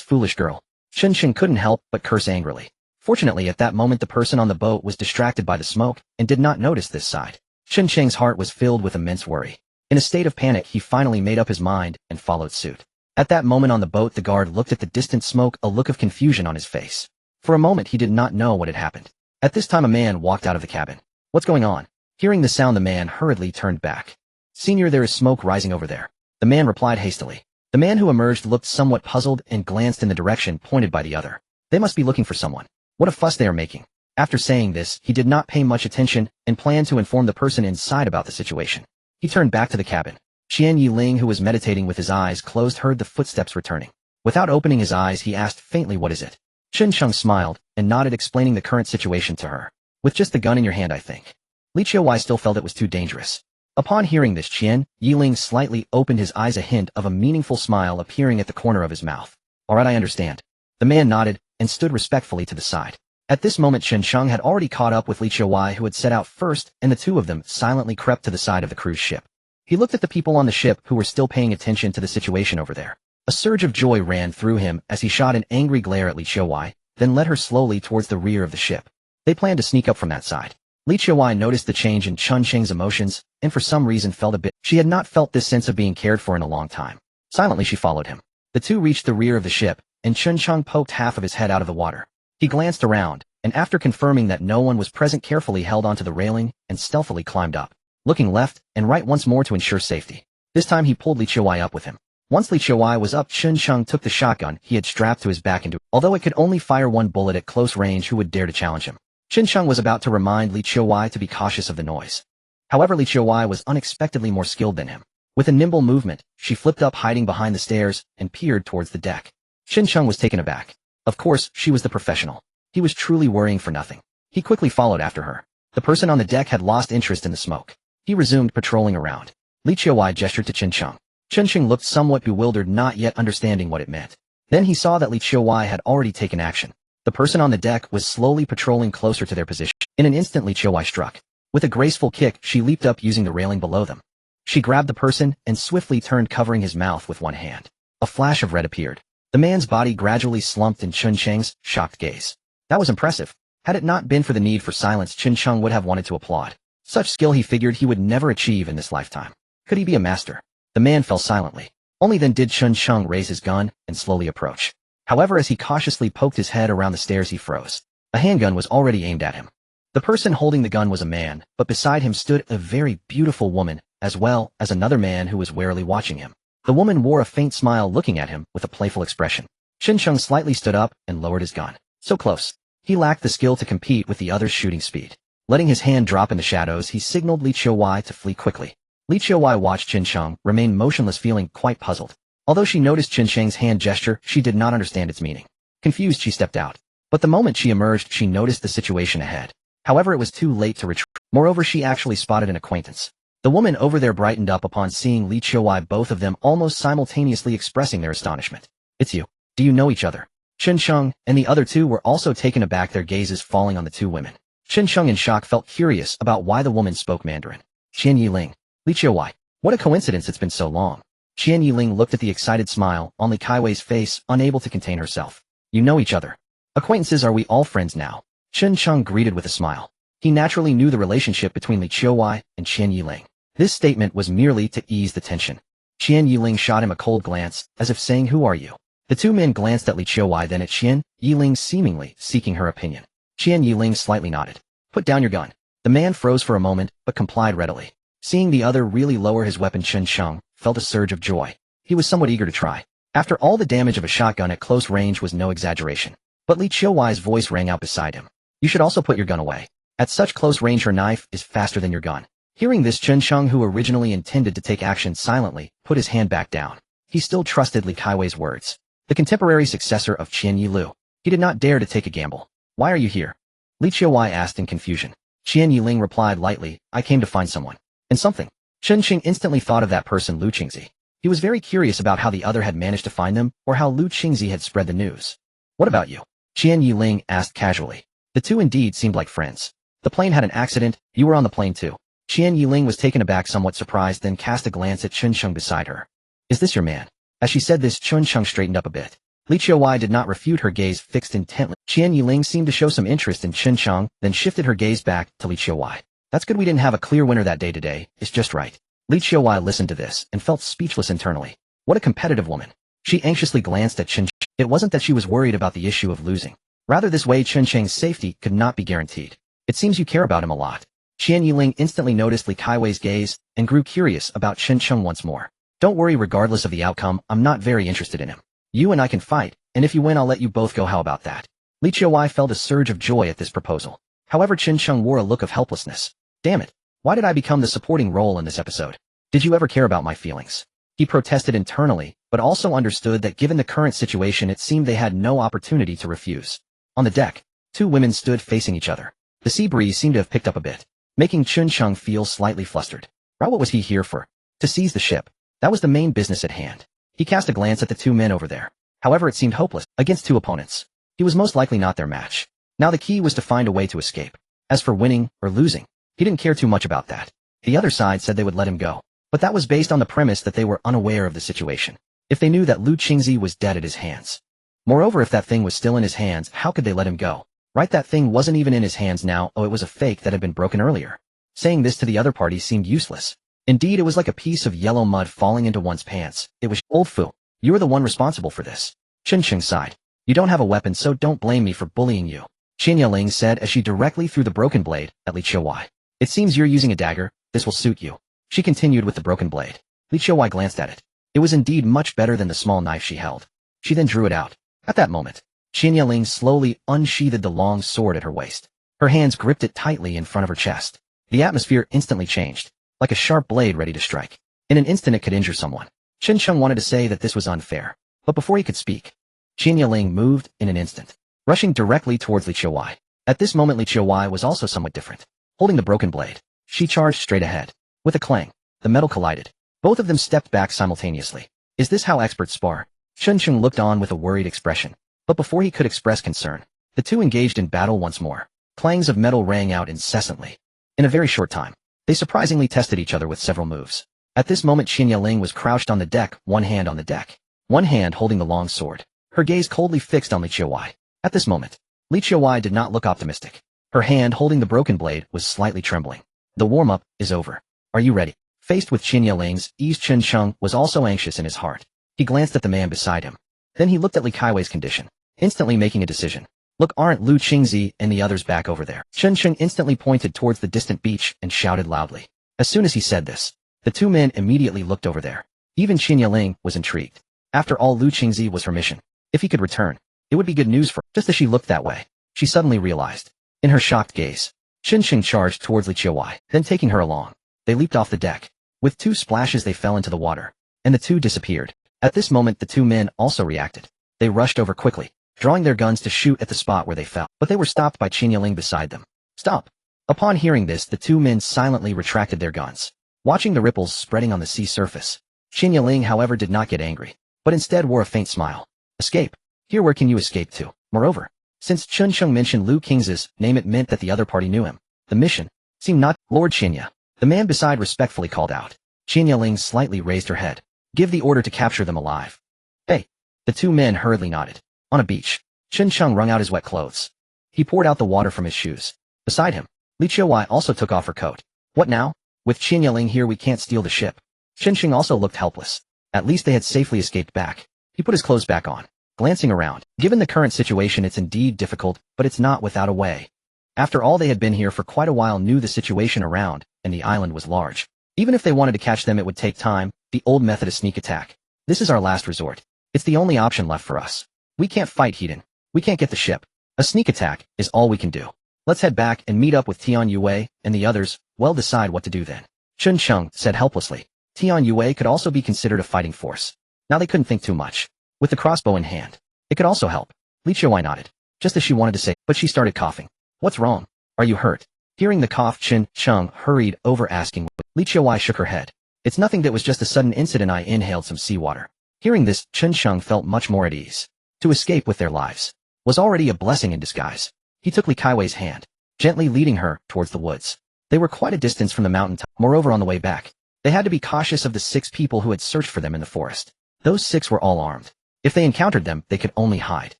foolish girl. Chun Sheng couldn't help but curse angrily. Fortunately, at that moment, the person on the boat was distracted by the smoke and did not notice this side. Chun Sheng's heart was filled with immense worry. In a state of panic, he finally made up his mind and followed suit. At that moment on the boat, the guard looked at the distant smoke, a look of confusion on his face. For a moment, he did not know what had happened. At this time, a man walked out of the cabin. What's going on? Hearing the sound, the man hurriedly turned back. Senior, there is smoke rising over there. The man replied hastily. The man who emerged looked somewhat puzzled and glanced in the direction pointed by the other. They must be looking for someone. What a fuss they are making. After saying this, he did not pay much attention and planned to inform the person inside about the situation. He turned back to the cabin. Qian Yiling, who was meditating with his eyes closed, heard the footsteps returning. Without opening his eyes, he asked faintly, "What is it?" Chun Sheng smiled and nodded, explaining the current situation to her. "With just the gun in your hand, I think." Li Qiuwei still felt it was too dangerous. Upon hearing this, Qian Yiling slightly opened his eyes, a hint of a meaningful smile appearing at the corner of his mouth. "All right, I understand." The man nodded and stood respectfully to the side. At this moment Chen Sheng had already caught up with Li Qiuwei, who had set out first, and the two of them silently crept to the side of the cruise ship. He looked at the people on the ship who were still paying attention to the situation over there. A surge of joy ran through him as he shot an angry glare at Li Qiuwei, then led her slowly towards the rear of the ship. They planned to sneak up from that side. Li Qiuwei noticed the change in Chen Sheng's emotions, and for some reason felt a bit. She had not felt this sense of being cared for in a long time. Silently she followed him. The two reached the rear of the ship, and Chen Sheng poked half of his head out of the water. He glanced around, and after confirming that no one was present, carefully held onto the railing and stealthily climbed up, looking left and right once more to ensure safety. This time he pulled Li Qiuwei up with him. Once Li Qiuwei was up, Chen Sheng took the shotgun he had strapped to his back into it. Although it could only fire one bullet at close range, who would dare to challenge him? Chen Sheng was about to remind Li Qiuwei to be cautious of the noise. However, Li Qiuwei was unexpectedly more skilled than him. With a nimble movement, she flipped up, hiding behind the stairs, and peered towards the deck. Chen Sheng was taken aback. Of course, she was the professional. He was truly worrying for nothing. He quickly followed after her. The person on the deck had lost interest in the smoke. He resumed patrolling around. Li Qiuwei gestured to Chen Sheng. Chen Sheng looked somewhat bewildered, not yet understanding what it meant. Then he saw that Li Qiuwei had already taken action. The person on the deck was slowly patrolling closer to their position. In an instant, Li Qiuwei struck. With a graceful kick, she leaped up using the railing below them. She grabbed the person and swiftly turned, covering his mouth with one hand. A flash of red appeared. The man's body gradually slumped in Chen Sheng's shocked gaze. That was impressive. Had it not been for the need for silence, Chen Sheng would have wanted to applaud. Such skill he figured he would never achieve in this lifetime. Could he be a master? The man fell silently. Only then did Chen Sheng raise his gun and slowly approach. However, as he cautiously poked his head around the stairs, he froze. A handgun was already aimed at him. The person holding the gun was a man, but beside him stood a very beautiful woman, as well as another man who was warily watching him. The woman wore a faint smile, looking at him with a playful expression. Chen Sheng slightly stood up and lowered his gun. So close. He lacked the skill to compete with the other's shooting speed. Letting his hand drop in the shadows, he signaled Li Qiuwei to flee quickly. Li Qiuwei watched Chen Sheng remain motionless, feeling quite puzzled. Although she noticed Chen Sheng's hand gesture, she did not understand its meaning. Confused, she stepped out. But the moment she emerged, she noticed the situation ahead. However, it was too late to retreat. Moreover, she actually spotted an acquaintance. The woman over there brightened up upon seeing Li Qiuwei, both of them almost simultaneously expressing their astonishment. It's you. Do you know each other? Chen Sheng and the other two were also taken aback, their gazes falling on the two women. Chen Sheng in shock felt curious about why the woman spoke Mandarin. Qian Yiling. Li Qiuwei. What a coincidence, it's been so long. Qian Yiling looked at the excited smile on Li Qiuwei's face, unable to contain herself. You know each other. Acquaintances, are we all friends now? Chen Sheng greeted with a smile. He naturally knew the relationship between Li Qiuwei and Qian Yiling. This statement was merely to ease the tension. Qian Yiling shot him a cold glance, as if saying, who are you? The two men glanced at Li Qiuwei, then at Qian Yiling, seemingly seeking her opinion. Qian Yiling slightly nodded. Put down your gun. The man froze for a moment, but complied readily. Seeing the other really lower his weapon, Chen Sheng felt a surge of joy. He was somewhat eager to try. After all, the damage of a shotgun at close range was no exaggeration. But Li Qiuwei's voice rang out beside him. You should also put your gun away. At such close range, her knife is faster than your gun. Hearing this, Chen Sheng, who originally intended to take action silently, put his hand back down. He still trusted Li Qiuwei's words. The contemporary successor of Qian Yilu. He did not dare to take a gamble. Why are you here? Li Qiuwei asked in confusion. Qian Yiling replied lightly, I came to find someone. And something. Chen Sheng instantly thought of that person, Lu Qingzi. He was very curious about how the other had managed to find them, or how Lu Qingzi had spread the news. What about you? Qian Yiling asked casually. The two indeed seemed like friends. The plane had an accident, you were on the plane too. Qian Yiling was taken aback, somewhat surprised, then cast a glance at Chen Sheng beside her. Is this your man? As she said this, Chen Sheng straightened up a bit. Li Qiuwei did not refute, her gaze fixed intently. Qian Yiling seemed to show some interest in Chen Sheng, then shifted her gaze back to Li Qiuwei. That's good, we didn't have a clear winner that day today, it's just right. Li Qiuwei listened to this and felt speechless internally. What a competitive woman. She anxiously glanced at Chen Sheng. It wasn't that she was worried about the issue of losing. Rather, this way Chen Sheng's safety could not be guaranteed. It seems you care about him a lot. Qian Yiling instantly noticed Li Qiuwei's gaze and grew curious about Chen Sheng once more. Don't worry, regardless of the outcome, I'm not very interested in him. You and I can fight, and if you win I'll let you both go, how about that? Li Qiuwei felt a surge of joy at this proposal. However, Chen Sheng wore a look of helplessness. Damn it. Why did I become the supporting role in this episode? Did you ever care about my feelings? He protested internally, but also understood that given the current situation it seemed they had no opportunity to refuse. On the deck, two women stood facing each other. The sea breeze seemed to have picked up a bit, making Chen Sheng feel slightly flustered. What was he here for? To seize the ship. That was the main business at hand. He cast a glance at the two men over there. However, it seemed hopeless. Against two opponents, he was most likely not their match. Now the key was to find a way to escape. As for winning or losing, he didn't care too much about that. The other side said they would let him go, but that was based on the premise that they were unaware of the situation. If they knew that Lu Qingzi was dead at his hands. Moreover, if that thing was still in his hands, how could they let him go? Right, that thing wasn't even in his hands now. Oh, it was a fake that had been broken earlier. Saying this to the other party seemed useless. Indeed, it was like a piece of yellow mud falling into one's pants. It was old Fu. You were the one responsible for this. Chen Sheng sighed. You don't have a weapon, so don't blame me for bullying you. Qian Yaling said as she directly threw the broken blade at Li Qiuwei. It seems you're using a dagger. This will suit you. She continued with the broken blade. Li Qiuwei glanced at it. It was indeed much better than the small knife she held. She then drew it out. At that moment, Qian Yaling slowly unsheathed the long sword at her waist. Her hands gripped it tightly in front of her chest. The atmosphere instantly changed, like a sharp blade ready to strike. In an instant it could injure someone. Chen Sheng wanted to say that this was unfair, but before he could speak, Qian Yaling moved in an instant, rushing directly towards Li Qiuwei. At this moment Li Qiuwei was also somewhat different. Holding the broken blade, she charged straight ahead. With a clang, the metal collided. Both of them stepped back simultaneously. Is this how experts spar? Chen Sheng looked on with a worried expression, but before he could express concern, the two engaged in battle once more. Clangs of metal rang out incessantly. In a very short time, they surprisingly tested each other with several moves. At this moment Qian Yaling was crouched on the deck, one hand on the deck, one hand holding the long sword, her gaze coldly fixed on Li Qiuwei. At this moment, Li Qiuwei did not look optimistic. Her hand holding the broken blade was slightly trembling. The warm-up is over. Are you ready? Faced with Qian Yaling's ease, Chen Sheng was also anxious in his heart. He glanced at the man beside him. Then he looked at Li Qiuwei's condition, instantly making a decision. Look, aren't Lu Qingzi and the others back over there? Chen Sheng instantly pointed towards the distant beach and shouted loudly. As soon as he said this, the two men immediately looked over there. Even Qian Yaling was intrigued. After all, Lu Qingzi was her mission. If he could return, it would be good news for her. Just as she looked that way, she suddenly realized. In her shocked gaze, Chen Sheng charged towards Li Qiuwei, then taking her along. They leaped off the deck. With two splashes they fell into the water, and the two disappeared. At this moment the two men also reacted. They rushed over quickly, drawing their guns to shoot at the spot where they fell, but they were stopped by Qian Yaling beside them. Stop! Upon hearing this, the two men silently retracted their guns. Watching the ripples spreading on the sea surface, Qian Yaling however did not get angry, but instead wore a faint smile. Escape? Here, where can you escape to? Moreover, since Chen Sheng mentioned Lu Qingzi's name, it meant that the other party knew him. The mission seemed not. Lord Qianya, the man beside respectfully called out. Qian Yaling slightly raised her head. Give the order to capture them alive. Hey! The two men hurriedly nodded. On a beach, Chen Sheng wrung out his wet clothes. He poured out the water from his shoes. Beside him, Li Qiuwei also took off her coat. What now? With Qian Yaling here we can't steal the ship. Chen Sheng also looked helpless. At least they had safely escaped back. He put his clothes back on, glancing around. Given the current situation it's indeed difficult, but it's not without a way. After all, they had been here for quite a while, knew the situation around, and the island was large. Even if they wanted to catch them it would take time, the old method of sneak attack. This is our last resort. It's the only option left for us. We can't fight Hedon. We can't get the ship. A sneak attack is all we can do. Let's head back and meet up with Tian Yue and the others. Well, decide what to do then. Chen Sheng said helplessly. Tian Yue could also be considered a fighting force. Now they couldn't think too much. With the crossbow in hand, it could also help. Li Qiuwei nodded, just as she wanted to say, but she started coughing. What's wrong? Are you hurt? Hearing the cough, Chen Sheng hurried over asking. Li Qiuwei shook her head. It's nothing, that was just a sudden incident. I inhaled some seawater. Hearing this, Chen Sheng felt much more at ease. To escape with their lives was already a blessing in disguise. He took Li Qiuwei's hand, gently leading her towards the woods. They were quite a distance from the mountaintop. Moreover, on the way back, they had to be cautious of the 6 people who had searched for them in the forest. Those 6 were all armed. If they encountered them, they could only hide.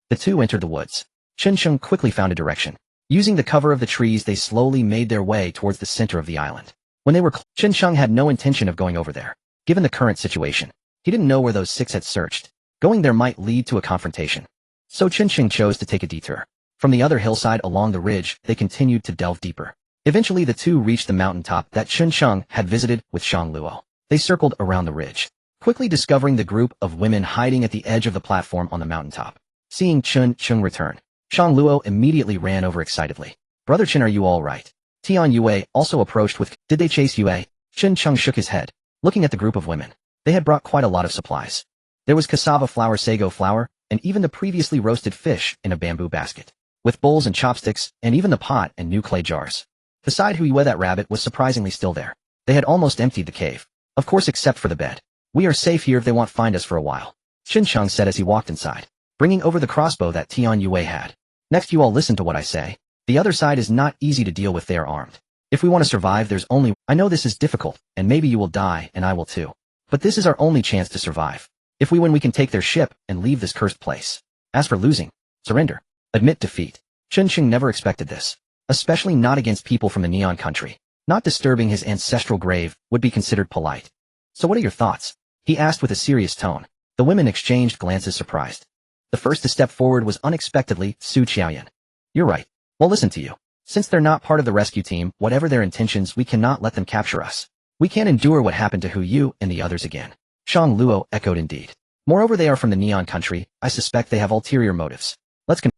The two entered the woods. Chen Sheng quickly found a direction. Using the cover of the trees, they slowly made their way towards the center of the island. When they were Chen Sheng had no intention of going over there. Given the current situation, he didn't know where those 6 had searched. Going there might lead to a confrontation. So Chen Sheng chose to take a detour. From the other hillside along the ridge, they continued to delve deeper. Eventually the two reached the mountaintop that Chen Sheng had visited with Shang Luo. They circled around the ridge, quickly discovering the group of women hiding at the edge of the platform on the mountaintop. Seeing Chen Sheng return, Shang Luo immediately ran over excitedly. Brother Chen, are you all right? Tian Yue also approached with, did they chase Yue? Chen Sheng shook his head, looking at the group of women. They had brought quite a lot of supplies. There was cassava flour, sago flour, and even the previously roasted fish in a bamboo basket, with bowls and chopsticks, and even the pot and new clay jars. Beside Yue, that rabbit was surprisingly still there. They had almost emptied the cave. Of course, except for the bed. We are safe here if they won't find us for a while, Chen Sheng said as he walked inside, bringing over the crossbow that Tian Yue had. Next, you all listen to what I say. The other side is not easy to deal with. They are armed. If we want to survive, there's only— I know this is difficult, and maybe you will die, and I will too. But this is our only chance to survive. If we win, we can take their ship and leave this cursed place. As for losing, surrender. Admit defeat. Chun Sheng never expected this. Especially not against people from the Neon Country. Not disturbing his ancestral grave would be considered polite. So what are your thoughts? He asked with a serious tone. The women exchanged glances, surprised. The first to step forward was unexpectedly Su Qiaoyan. You're right. We'll listen to you. Since they're not part of the rescue team, whatever their intentions, we cannot let them capture us. We can't endure what happened to Hu Yu and the others again. Shang Luo echoed indeed. Moreover, they are from the Neon Country. I suspect they have ulterior motives.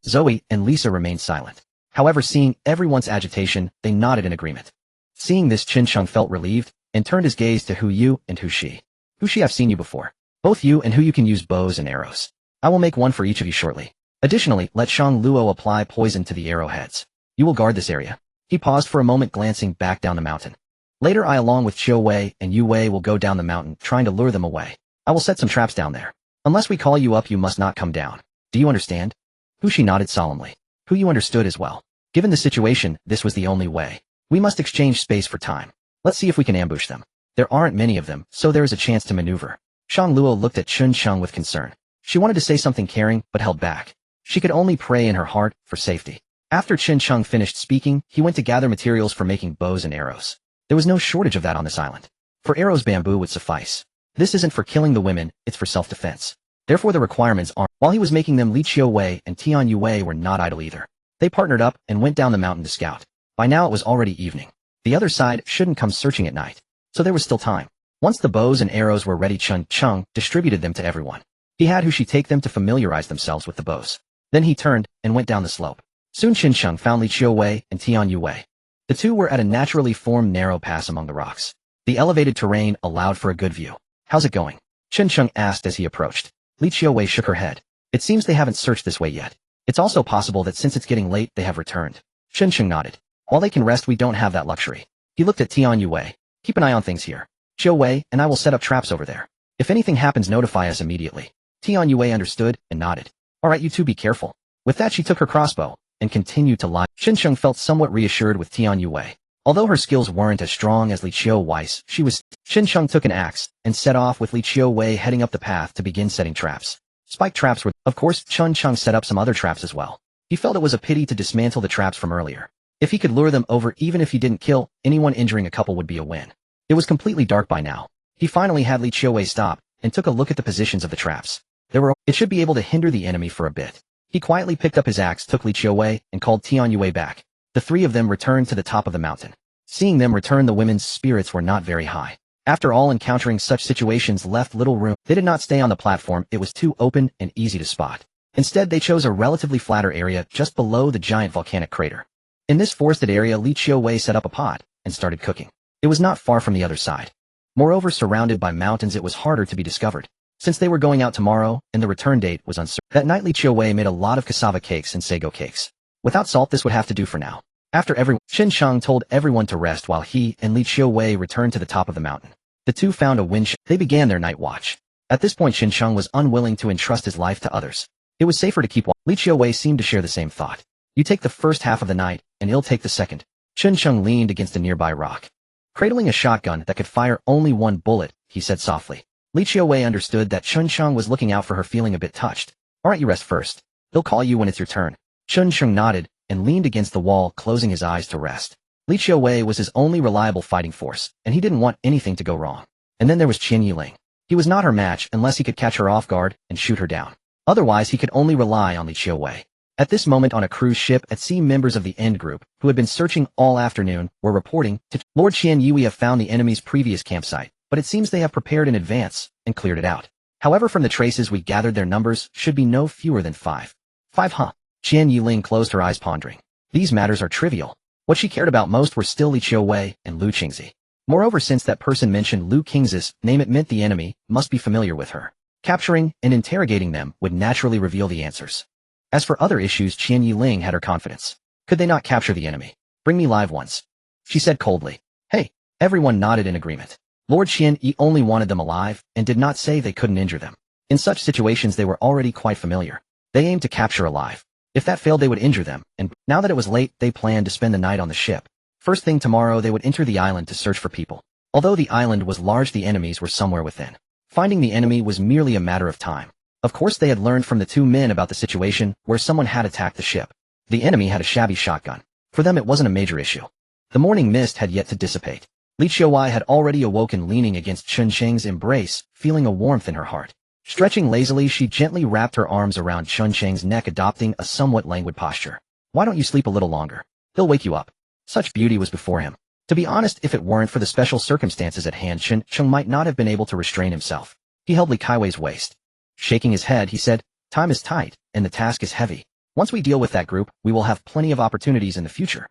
Zoe and Lisa remained silent. However, seeing everyone's agitation, they nodded in agreement. Seeing this, Qin Sheng felt relieved and turned his gaze to Hu Yu and Hu Shi. Hu Shi, I've seen you before. Both you and Hu Yu can use bows and arrows. I will make one for each of you shortly. Additionally, let Shang Luo apply poison to the arrowheads. You will guard this area. He paused for a moment, glancing back down the mountain. Later, I, along with Qiu Wei and Yu Wei, will go down the mountain, trying to lure them away. I will set some traps down there. Unless we call you up, you must not come down. Do you understand? Hu Shi nodded solemnly. Hu Yu understood as well. Given the situation, this was the only way. We must exchange space for time. Let's see if we can ambush them. There aren't many of them, so there is a chance to maneuver. Shang Luo looked at Chun Sheng with concern. She wanted to say something caring, but held back. She could only pray in her heart for safety. After Qin Sheng finished speaking, he went to gather materials for making bows and arrows. There was no shortage of that on this island. For arrows, bamboo would suffice. This isn't for killing the women, it's for self-defense. Therefore the requirements are— While he was making them, Li Qiu Wei and Tian Yu Wei were not idle either. They partnered up and went down the mountain to scout. By now it was already evening. The other side shouldn't come searching at night, so there was still time. Once the bows and arrows were ready, Chun Sheng distributed them to everyone. He had Hu Shi take them to familiarize themselves with the bows. Then he turned and went down the slope. Soon Qin Sheng found Li Qiu Wei and Tian Yu Wei. The two were at a naturally formed narrow pass among the rocks. The elevated terrain allowed for a good view. How's it going? Qin Sheng asked as he approached. Li Qiu Wei shook her head. It seems they haven't searched this way yet. It's also possible that since it's getting late, they have returned. Qin Sheng nodded. While they can rest, we don't have that luxury. He looked at Tian Yu Wei. Keep an eye on things here. Qiu Wei and I will set up traps over there. If anything happens, notify us immediately. Tian Yu Wei understood and nodded. All right, you two be careful. With that, she took her crossbow and continued to lie. Qin Sheng felt somewhat reassured with Tian Yu Wei. Although her skills weren't as strong as Li Qiu Wei's, Qin Sheng took an axe and set off with Li Qiu Wei heading up the path to begin setting traps. Spike traps were— Of course, Qin Sheng set up some other traps as well. He felt it was a pity to dismantle the traps from earlier. If he could lure them over, even if he didn't kill anyone, injuring a couple would be a win. It was completely dark by now. He finally had Li Qiu Wei stop and took a look at the positions of the traps. It should be able to hinder the enemy for a bit. He quietly picked up his axe, took Li Qiu Wei, and called Tian Yu Wei back. The three of them returned to the top of the mountain. Seeing them return, the women's spirits were not very high. After all, encountering such situations left little room. They did not stay on the platform, it was too open and easy to spot. Instead, they chose a relatively flatter area just below the giant volcanic crater. In this forested area, Li Qiu Wei set up a pot and started cooking. It was not far from the other side. Moreover, surrounded by mountains, it was harder to be discovered. Since they were going out tomorrow, and the return date was uncertain. That night, Li Qiu Wei made a lot of cassava cakes and sago cakes. Without salt, this would have to do for now. After Qin Sheng told everyone to rest while he and Li Qiu Wei returned to the top of the mountain. The two found a wind. They began their night watch. At this point, Qin Sheng was unwilling to entrust his life to others. It was safer to keep watch. Li Qiu Wei seemed to share the same thought. You take the first half of the night, and he'll take the second. Qin Sheng leaned against a nearby rock. Cradling a shotgun that could fire only one bullet, he said softly. Li Qiu Wei understood that Qin Sheng was looking out for her, feeling a bit touched. All right, you rest first. They'll call you when it's your turn. Qin Sheng nodded and leaned against the wall, closing his eyes to rest. Li Qiu Wei was his only reliable fighting force, and he didn't want anything to go wrong. And then there was Qian Yiling. He was not her match unless he could catch her off guard and shoot her down. Otherwise, he could only rely on Li Qiu Wei. At this moment on a cruise ship at sea, members of the End Group, who had been searching all afternoon, were reporting to Lord Qian Yui have found the enemy's previous campsite, but it seems they have prepared in advance and cleared it out. However, from the traces we gathered, their numbers should be no fewer than 5. 5, huh? Qian Yiling closed her eyes, pondering. These matters are trivial. What she cared about most were still Li Qiu Wei and Lu Qingzi. Moreover, since that person mentioned Lu Qingzi's name, it meant the enemy must be familiar with her. Capturing and interrogating them would naturally reveal the answers. As for other issues, Qian Yiling had her confidence. Could they not capture the enemy? Bring me live ones, she said coldly. Hey, everyone nodded in agreement. Lord Qian Yi only wanted them alive and did not say they couldn't injure them. In such situations they were already quite familiar. They aimed to capture alive. If that failed, they would injure them, and now that it was late, they planned to spend the night on the ship. First thing tomorrow, they would enter the island to search for people. Although the island was large, the enemies were somewhere within. Finding the enemy was merely a matter of time. Of course, they had learned from the two men about the situation where someone had attacked the ship. The enemy had a shabby shotgun. For them, it wasn't a major issue. The morning mist had yet to dissipate. Li Qiuwei had already awoken, leaning against Chen Cheng's embrace, feeling a warmth in her heart. Stretching lazily, she gently wrapped her arms around Chen Cheng's neck, adopting a somewhat languid posture. "Why don't you sleep a little longer? He'll wake you up." Such beauty was before him. To be honest, if it weren't for the special circumstances at hand, Chen Cheng might not have been able to restrain himself. He held Li Qiuwei's waist. Shaking his head, he said, "Time is tight, and the task is heavy. Once we deal with that group, we will have plenty of opportunities in the future."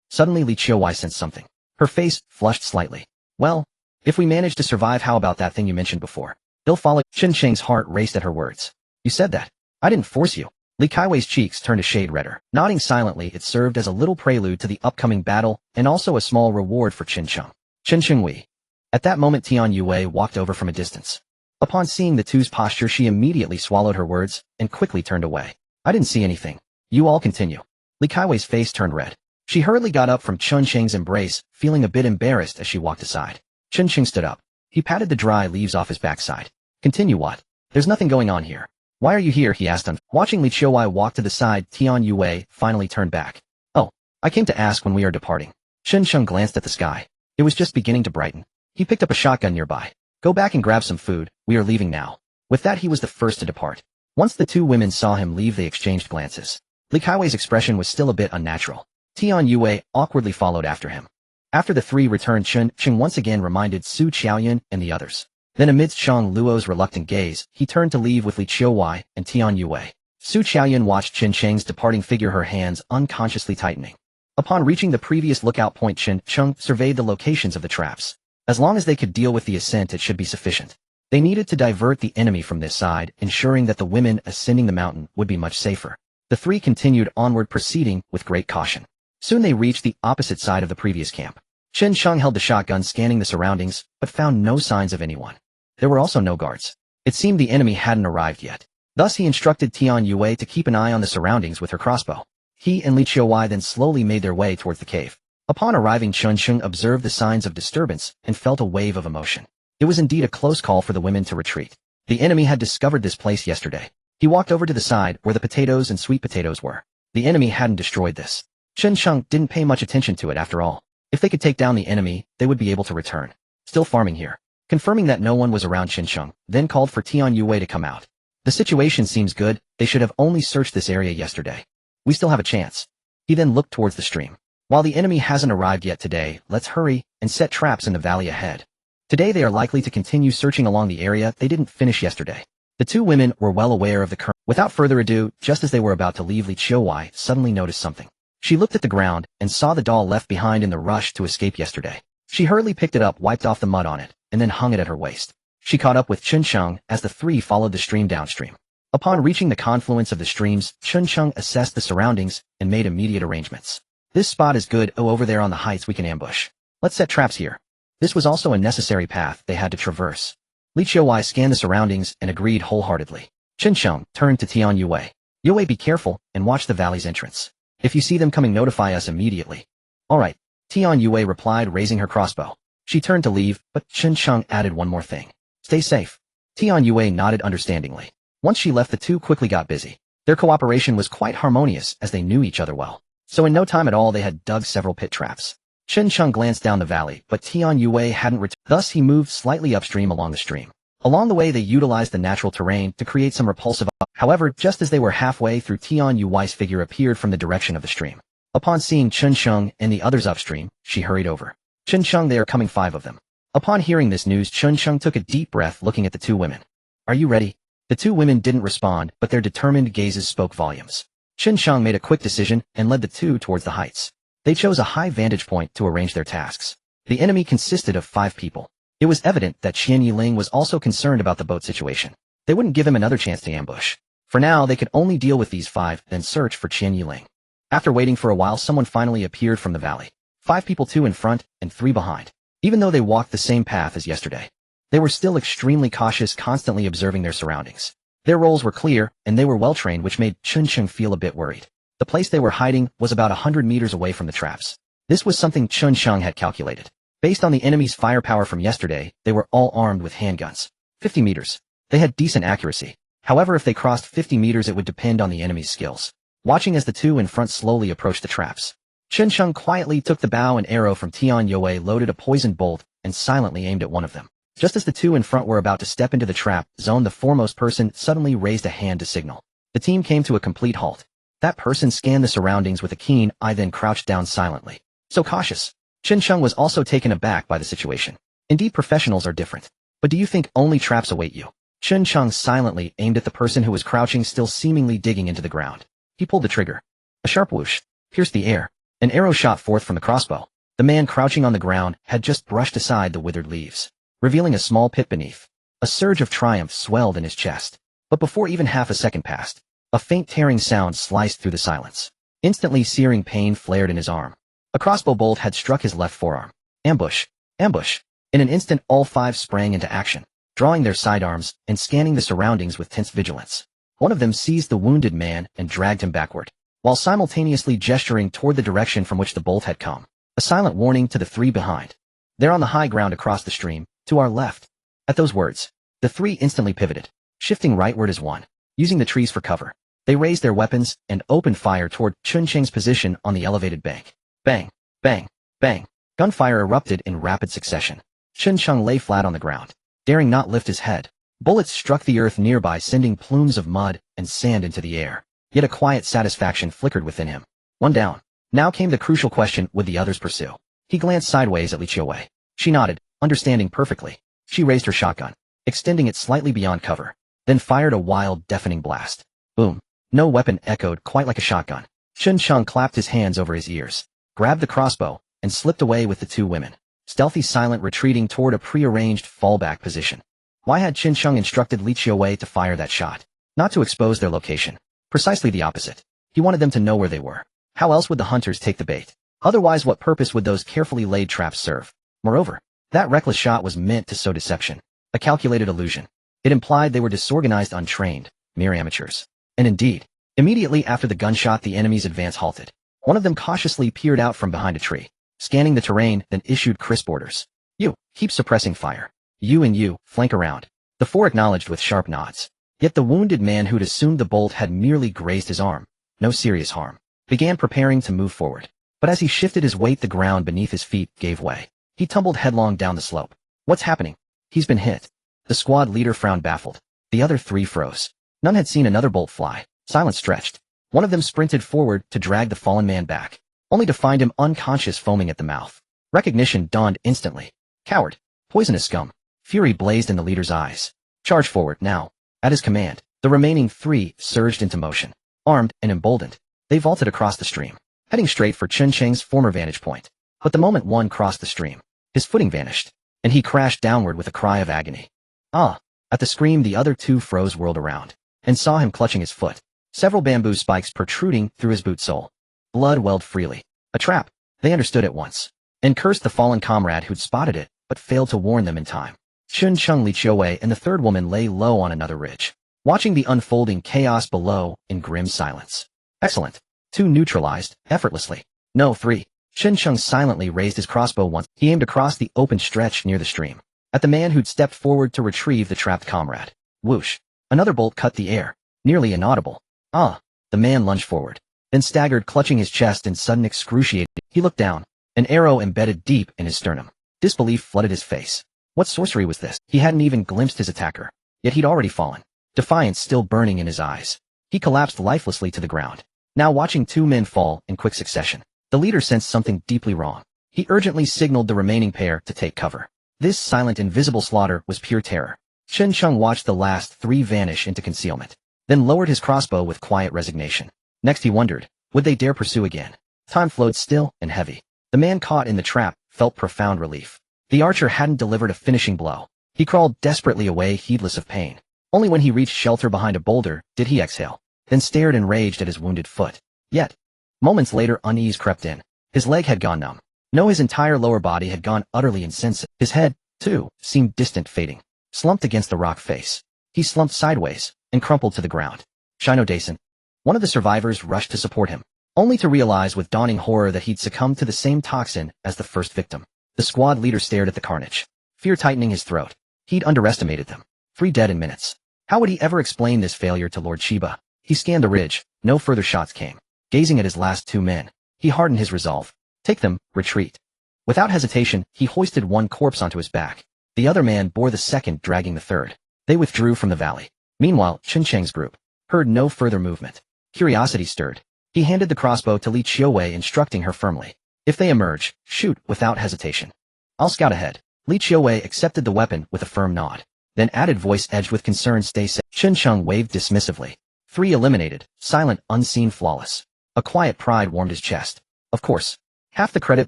Suddenly, Li Qiuwei sensed something. Her face flushed slightly. "Well, if we manage to survive, how about that thing you mentioned before? He'll follow." Chen Cheng's heart raced at her words. "You said that. I didn't force you." Li Qiuwei's cheeks turned a shade redder. Nodding silently, it served as a little prelude to the upcoming battle and also a small reward for Chen Cheng. Chen Chengwei. At that moment, Tian Yue walked over from a distance. Upon seeing the two's posture, she immediately swallowed her words and quickly turned away. "I didn't see anything. You all continue." Li Qiuwei's face turned red. She hurriedly got up from Chen Cheng's embrace, feeling a bit embarrassed as she walked aside. Chen Cheng stood up. He patted the dry leaves off his backside. "Continue what? There's nothing going on here." "Why are you here?" he asked. Watching Li Qiuwei walk to the side, Tian Yue finally turned back. "Oh, I came to ask when we are departing." Chen Cheng glanced at the sky. It was just beginning to brighten. He picked up a shotgun nearby. "Go back and grab some food. We are leaving now." With that, he was the first to depart. Once the two women saw him leave, they exchanged glances. Li Qiuwei's expression was still a bit unnatural. Tian Yue awkwardly followed after him. After the three returned, Chen Cheng once again reminded Su Qiaoyan and the others. Then amidst Zhang Luo's reluctant gaze, he turned to leave with Li Qiuwei and Tian Yue. Su Qiaoyan watched Chen Cheng's departing figure, her hands unconsciously tightening. Upon reaching the previous lookout point, Chen Cheng surveyed the locations of the traps. As long as they could deal with the ascent, it should be sufficient. They needed to divert the enemy from this side, ensuring that the women ascending the mountain would be much safer. The three continued onward, proceeding with great caution. Soon they reached the opposite side of the previous camp. Chen Cheng held the shotgun, scanning the surroundings, but found no signs of anyone. There were also no guards. It seemed the enemy hadn't arrived yet. Thus he instructed Tian Yue to keep an eye on the surroundings with her crossbow. He and Li Qiuwei then slowly made their way towards the cave. Upon arriving, Chen Cheng observed the signs of disturbance and felt a wave of emotion. It was indeed a close call for the women to retreat. The enemy had discovered this place yesterday. He walked over to the side where the potatoes and sweet potatoes were. The enemy hadn't destroyed this. Chen Cheng didn't pay much attention to it after all. If they could take down the enemy, they would be able to return. Still farming here. Confirming that no one was around, Chen Cheng then called for Tian Yue to come out. "The situation seems good. They should have only searched this area yesterday. We still have a chance." He then looked towards the stream. "While the enemy hasn't arrived yet today, let's hurry and set traps in the valley ahead. Today they are likely to continue searching along the area they didn't finish yesterday." The two women were well aware of the current. Without further ado, just as they were about to leave, Li Qiuwei suddenly noticed something. She looked at the ground and saw the doll left behind in the rush to escape yesterday. She hurriedly picked it up, wiped off the mud on it, and then hung it at her waist. She caught up with Chen Cheng as the three followed the stream downstream. Upon reaching the confluence of the streams, Chen Cheng assessed the surroundings and made immediate arrangements. "This spot is good. Oh, over there on the heights we can ambush. Let's set traps here." This was also a necessary path they had to traverse. Li Qiuwei scanned the surroundings and agreed wholeheartedly. Chen Cheng turned to Tian Yue. "Yue, be careful and watch the valley's entrance. If you see them coming, notify us immediately." "All right," Tian Yue replied, raising her crossbow. She turned to leave, but Chen Cheng added one more thing. "Stay safe." Tian Yue nodded understandingly. Once she left, the two quickly got busy. Their cooperation was quite harmonious as they knew each other well. So in no time at all, they had dug several pit traps. Chen Cheng glanced down the valley, but Tian Yue hadn't returned. Thus he moved slightly upstream along the stream. Along the way, they utilized the natural terrain to create some repulsive. However, just as they were halfway through, Tian Yui's figure appeared from the direction of the stream. Upon seeing Chen Cheng and the others upstream, she hurried over. "Chen Cheng, they are coming, 5 of them." Upon hearing this news, Chen Cheng took a deep breath, looking at the two women. "Are you ready?" The two women didn't respond, but their determined gazes spoke volumes. Chen Cheng made a quick decision and led the two towards the heights. They chose a high vantage point to arrange their tasks. The enemy consisted of 5 people. It was evident that Qian Yiling was also concerned about the boat situation. They wouldn't give him another chance to ambush. For now, they could only deal with these 5, then search for Qian Yiling. After waiting for a while, someone finally appeared from the valley. 5 people, 2 in front and 3 behind. Even though they walked the same path as yesterday, they were still extremely cautious, constantly observing their surroundings. Their roles were clear, and they were well-trained, which made Chun-Chung feel a bit worried. The place they were hiding was about 100 meters away from the traps. This was something Chun-Chung had calculated. Based on the enemy's firepower from yesterday, they were all armed with handguns. 50 meters. They had decent accuracy. However, if they crossed 50 meters it would depend on the enemy's skills. Watching as the two in front slowly approached the traps, Chun-Chung quietly took the bow and arrow from Tian Yue, loaded a poisoned bolt, and silently aimed at one of them. Just as the two in front were about to step into the trap zone, the foremost person suddenly raised a hand to signal. The team came to a complete halt. That person scanned the surroundings with a keen eye, then crouched down silently. So cautious. Chun-Chung was also taken aback by the situation. Indeed, professionals are different. But do you think only traps await you? Chun-Chung silently aimed at the person who was crouching, still seemingly digging into the ground. He pulled the trigger. A sharp whoosh pierced the air. An arrow shot forth from the crossbow. The man crouching on the ground had just brushed aside the withered leaves, revealing a small pit beneath. A surge of triumph swelled in his chest. But before even half a second passed, a faint tearing sound sliced through the silence. Instantly, searing pain flared in his arm. A crossbow bolt had struck his left forearm. Ambush! Ambush! In an instant, all five sprang into action, drawing their sidearms and scanning the surroundings with tense vigilance. One of them seized the wounded man and dragged him backward, while simultaneously gesturing toward the direction from which the bolt had come. A silent warning to the three behind. They're on the high ground across the stream, to our left. At those words, the three instantly pivoted, shifting rightward as one, using the trees for cover. They raised their weapons and opened fire toward Chun-Chung's position on the elevated bank. Bang! Bang! Bang! Gunfire erupted in rapid succession. Chun-Chung lay flat on the ground, daring not lift his head. Bullets struck the earth nearby, sending plumes of mud and sand into the air. Yet a quiet satisfaction flickered within him. One down. Now came the crucial question, would the others pursue? He glanced sideways at Li Qiuwei. She nodded, understanding perfectly. She raised her shotgun, extending it slightly beyond cover, then fired a wild, deafening blast. Boom. No weapon echoed quite like a shotgun. Chun-Chung clapped his hands over his ears, grabbed the crossbow, and slipped away with the two women, stealthy, silent, retreating toward a prearranged fallback position. Why had Chun-Chung instructed Li Qiuwei to fire that shot? Not to expose their location. Precisely the opposite. He wanted them to know where they were. How else would the hunters take the bait? Otherwise, what purpose would those carefully laid traps serve? Moreover, that reckless shot was meant to sow deception. A calculated illusion. It implied they were disorganized, untrained, mere amateurs. And indeed, immediately after the gunshot, the enemy's advance halted. One of them cautiously peered out from behind a tree, scanning the terrain, then issued crisp orders. You, keep suppressing fire. You and you, flank around. The four acknowledged with sharp nods. Yet the wounded man who'd assumed the bolt had merely grazed his arm. No serious harm. Began preparing to move forward. But as he shifted his weight, the ground beneath his feet gave way. He tumbled headlong down the slope. What's happening? He's been hit. The squad leader frowned, baffled. The other three froze. None had seen another bolt fly. Silence stretched. One of them sprinted forward to drag the fallen man back, only to find him unconscious, foaming at the mouth. Recognition dawned instantly. Coward. Poisonous scum. Fury blazed in the leader's eyes. Charge forward, now. At his command, the remaining three surged into motion. Armed and emboldened, they vaulted across the stream, heading straight for Chun-Chung's former vantage point. But the moment one crossed the stream, his footing vanished, and he crashed downward with a cry of agony. Ah! At the scream, the other two froze, whirled around, and saw him clutching his foot, several bamboo spikes protruding through his boot sole. Blood welled freely. A trap, they understood at once, and cursed the fallen comrade who'd spotted it, but failed to warn them in time. Chun-Chung, Li Qiuwei, and the third woman lay low on another ridge, watching the unfolding chaos below in grim silence. Excellent. Two neutralized, effortlessly. No, three. Chun-Chung silently raised his crossbow once. He aimed across the open stretch near the stream, at the man who'd stepped forward to retrieve the trapped comrade. Whoosh. Another bolt cut the air, nearly inaudible. Ah! The man lunged forward, then staggered, clutching his chest in sudden excruciating. He looked down, an arrow embedded deep in his sternum. Disbelief flooded his face. What sorcery was this? He hadn't even glimpsed his attacker, yet he'd already fallen, defiance still burning in his eyes. He collapsed lifelessly to the ground, now watching two men fall in quick succession. The leader sensed something deeply wrong. He urgently signaled the remaining pair to take cover. This silent, invisible slaughter was pure terror. Chun-Chung watched the last three vanish into concealment, then lowered his crossbow with quiet resignation. Next he wondered, would they dare pursue again? Time flowed still and heavy. The man caught in the trap felt profound relief. The archer hadn't delivered a finishing blow. He crawled desperately away, heedless of pain. Only when he reached shelter behind a boulder did he exhale, then stared enraged at his wounded foot. Yet, moments later, unease crept in. His leg had gone numb. No, his entire lower body had gone utterly insensitive. His head, too, seemed distant, fading, slumped against the rock face. He slumped sideways, and crumpled to the ground. Shino Dason. One of the survivors rushed to support him, only to realize with dawning horror that he'd succumbed to the same toxin as the first victim. The squad leader stared at the carnage, fear tightening his throat. He'd underestimated them. 3 dead in minutes. How would he ever explain this failure to Lord Shiba? He scanned the ridge. No further shots came. Gazing at his last 2 men, he hardened his resolve. Take them, retreat. Without hesitation, he hoisted one corpse onto his back. The other man bore the second, dragging the third. They withdrew from the valley. Meanwhile, Chen Cheng's group heard no further movement. Curiosity stirred. He handed the crossbow to Li Qiuwei, instructing her firmly. If they emerge, shoot without hesitation. I'll scout ahead. Li Qiuwei accepted the weapon with a firm nod. Then added, voice edged with concern, stay safe. Chen Cheng waved dismissively. 3 eliminated, silent, unseen, flawless. A quiet pride warmed his chest. Of course, half the credit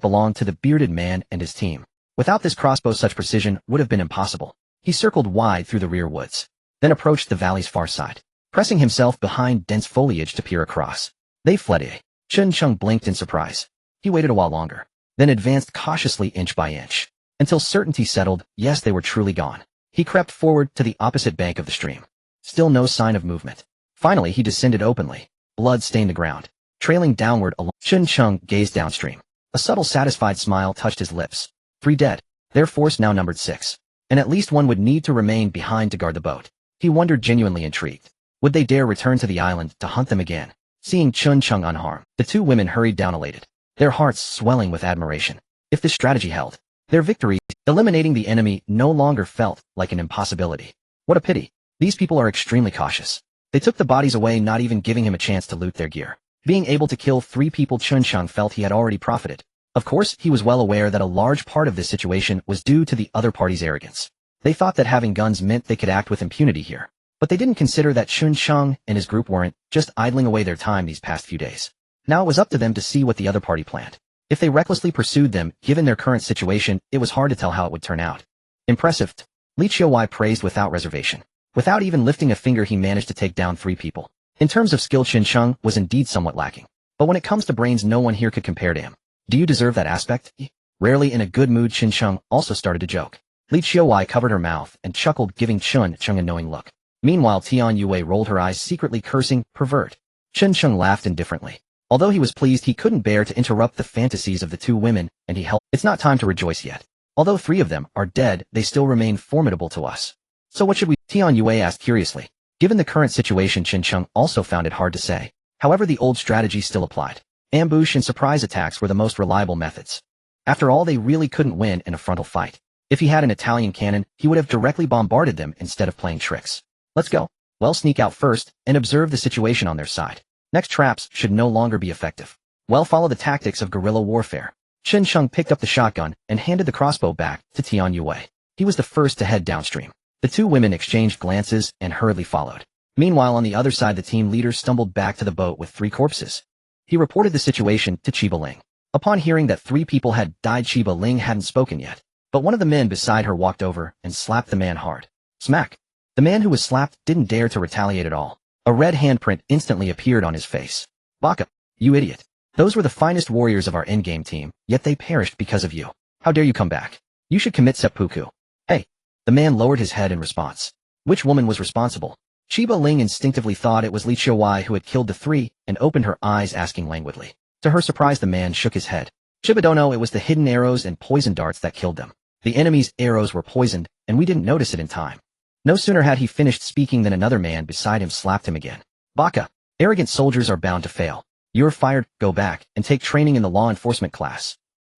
belonged to the bearded man and his team. Without this crossbow, such precision would have been impossible. He circled wide through the rear woods, then approached the valley's far side, pressing himself behind dense foliage to peer across. They fled. Chen Cheng blinked in surprise. He waited a while longer, then advanced cautiously inch by inch, until certainty settled. Yes, they were truly gone. He crept forward to the opposite bank of the stream. Still no sign of movement. Finally, he descended openly. Blood stained the ground, trailing downward along. Chen Cheng gazed downstream. A subtle, satisfied smile touched his lips. 3 dead. Their force now numbered 6. And at least one would need to remain behind to guard the boat. He wondered, genuinely intrigued. Would they dare return to the island to hunt them again? Seeing Chen Cheng unharmed, the 2 women hurried down elated, their hearts swelling with admiration. If this strategy held, their victory, eliminating the enemy, no longer felt like an impossibility. What a pity. These people are extremely cautious. They took the bodies away, not even giving him a chance to loot their gear. Being able to kill 3 people, Chen Cheng felt he had already profited. Of course, he was well aware that a large part of this situation was due to the other party's arrogance. They thought that having guns meant they could act with impunity here. But they didn't consider that Chen Cheng and his group weren't just idling away their time these past few days. Now it was up to them to see what the other party planned. If they recklessly pursued them, given their current situation, it was hard to tell how it would turn out. Impressive. Li Qiuwei praised without reservation. Without even lifting a finger, he managed to take down 3 people. In terms of skill, Chen Cheng was indeed somewhat lacking. But when it comes to brains, no one here could compare to him. Do you deserve that aspect? Rarely in a good mood, Chen Cheng also started to joke. Li Qiuwei covered her mouth and chuckled, giving Chen Cheng a knowing look. Meanwhile, Tian Yue rolled her eyes, secretly cursing, pervert. Chen Cheng laughed indifferently. Although he was pleased, he couldn't bear to interrupt the fantasies of the 2 women, and he held. It's not time to rejoice yet. Although 3 of them are dead, they still remain formidable to us. So what should we? Tian Yue asked curiously. Given the current situation, Chen Cheng also found it hard to say. However, the old strategy still applied. Ambush and surprise attacks were the most reliable methods. After all, they really couldn't win in a frontal fight. If he had an Italian cannon, he would have directly bombarded them instead of playing tricks. Let's go. Well, sneak out first and observe the situation on their side. Next traps should no longer be effective. Well, follow the tactics of guerrilla warfare. Chen Cheng picked up the shotgun and handed the crossbow back to Tian Yue. He was the first to head downstream. The 2 women exchanged glances and hurriedly followed. Meanwhile, on the other side, the team leader stumbled back to the boat with 3 corpses. He reported the situation to Chiba Ling. Upon hearing that 3 people had died, Chiba Ling hadn't spoken yet. But one of the men beside her walked over and slapped the man hard. Smack. The man who was slapped didn't dare to retaliate at all. A red handprint instantly appeared on his face. Baka, you idiot. Those were the finest warriors of our endgame team, yet they perished because of you. How dare you come back? You should commit seppuku. Hey. The man lowered his head in response. Which woman was responsible? Chiba Ling instinctively thought it was Li Qiuwei who had killed the 3 and opened her eyes, asking languidly. To her surprise, the man shook his head. Chiba, don't know, it was the hidden arrows and poison darts that killed them. The enemy's arrows were poisoned, and we didn't notice it in time. No sooner had he finished speaking than another man beside him slapped him again. Baka, arrogant soldiers are bound to fail. You're fired, go back, and take training in the law enforcement class.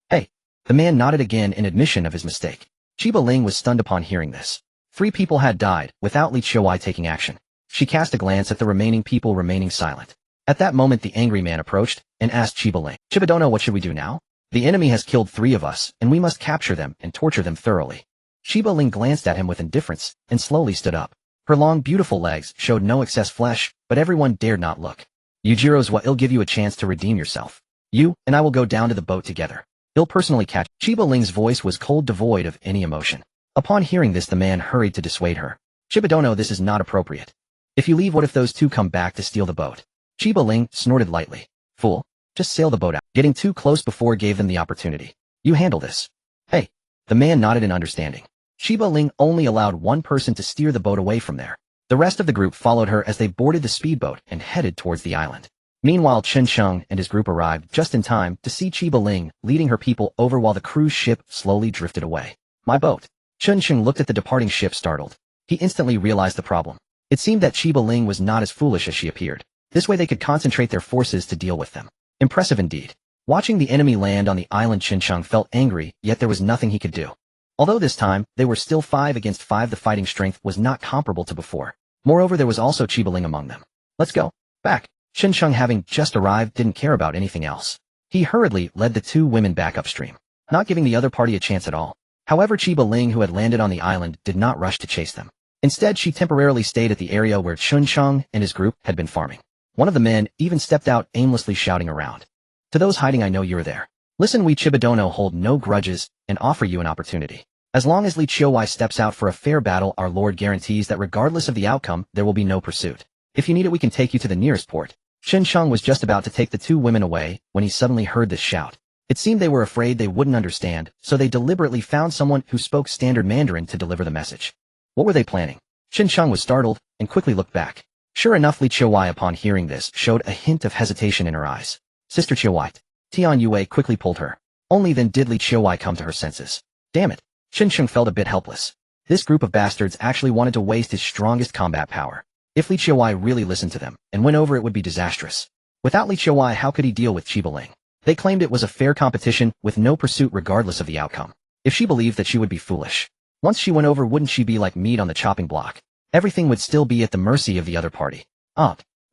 Hey. The man nodded again in admission of his mistake. Chiba Ling was stunned upon hearing this. 3 people had died, without Li Qiuwei taking action. She cast a glance at the remaining people remaining silent. At that moment, the angry man approached and asked Chiba Ling, Chiba, don't know, what should we do now? The enemy has killed 3 of us, and we must capture them and torture them thoroughly. Chiba Ling glanced at him with indifference and slowly stood up. Her long, beautiful legs showed no excess flesh, but everyone dared not look. Yujiro's what, I'll give you a chance to redeem yourself. You and I will go down to the boat together. He'll personally catch. Chiba Ling's voice was cold, devoid of any emotion. Upon hearing this, the man hurried to dissuade her. Chiba, don't know, this is not appropriate. If you leave, what if those 2 come back to steal the boat? Chiba Ling snorted lightly. Fool. Just sail the boat out. Getting too close before gave them the opportunity. You handle this. Hey. The man nodded in understanding. Chiba Ling only allowed 1 person to steer the boat away from there. The rest of the group followed her as they boarded the speedboat and headed towards the island. Meanwhile, Chen Sheng and his group arrived just in time to see Chiba Ling leading her people over while the cruise ship slowly drifted away. My boat. Chen Sheng looked at the departing ship startled. He instantly realized the problem. It seemed that Chiba Ling was not as foolish as she appeared. This way they could concentrate their forces to deal with them. Impressive indeed. Watching the enemy land on the island, Chen Sheng felt angry, yet there was nothing he could do. Although this time, they were still 5 against 5, the fighting strength was not comparable to before. Moreover, there was also Chiba Ling among them. Let's go. Back. Chen Sheng, having just arrived, didn't care about anything else. He hurriedly led the 2 women back upstream, not giving the other party a chance at all. However, Chiba Ling, who had landed on the island, did not rush to chase them. Instead, she temporarily stayed at the area where Chen Sheng and his group had been farming. One of the men even stepped out, aimlessly shouting around. To those hiding, I know you're there. Listen, we Chibadono hold no grudges and offer you an opportunity. As long as Li Qiuwei steps out for a fair battle, our lord guarantees that regardless of the outcome, there will be no pursuit. If you need it, we can take you to the nearest port. Chen Sheng was just about to take the 2 women away when he suddenly heard this shout. It seemed they were afraid they wouldn't understand, so they deliberately found someone who spoke standard Mandarin to deliver the message. What were they planning? Chen Sheng was startled and quickly looked back. Sure enough, Li Qiuwei, upon hearing this, showed a hint of hesitation in her eyes. Sister Qiuwei. Tian Yue quickly pulled her. Only then did Li Qiuwei come to her senses. Damn it. Chen Sheng felt a bit helpless. This group of bastards actually wanted to waste his strongest combat power. If Li Qiuwei really listened to them and went over, it would be disastrous. Without Li Qiuwei, how could he deal with Chiba Ling? They claimed it was a fair competition with no pursuit regardless of the outcome. If she believed that she would be foolish. Once she went over, wouldn't she be like meat on the chopping block? Everything would still be at the mercy of the other party.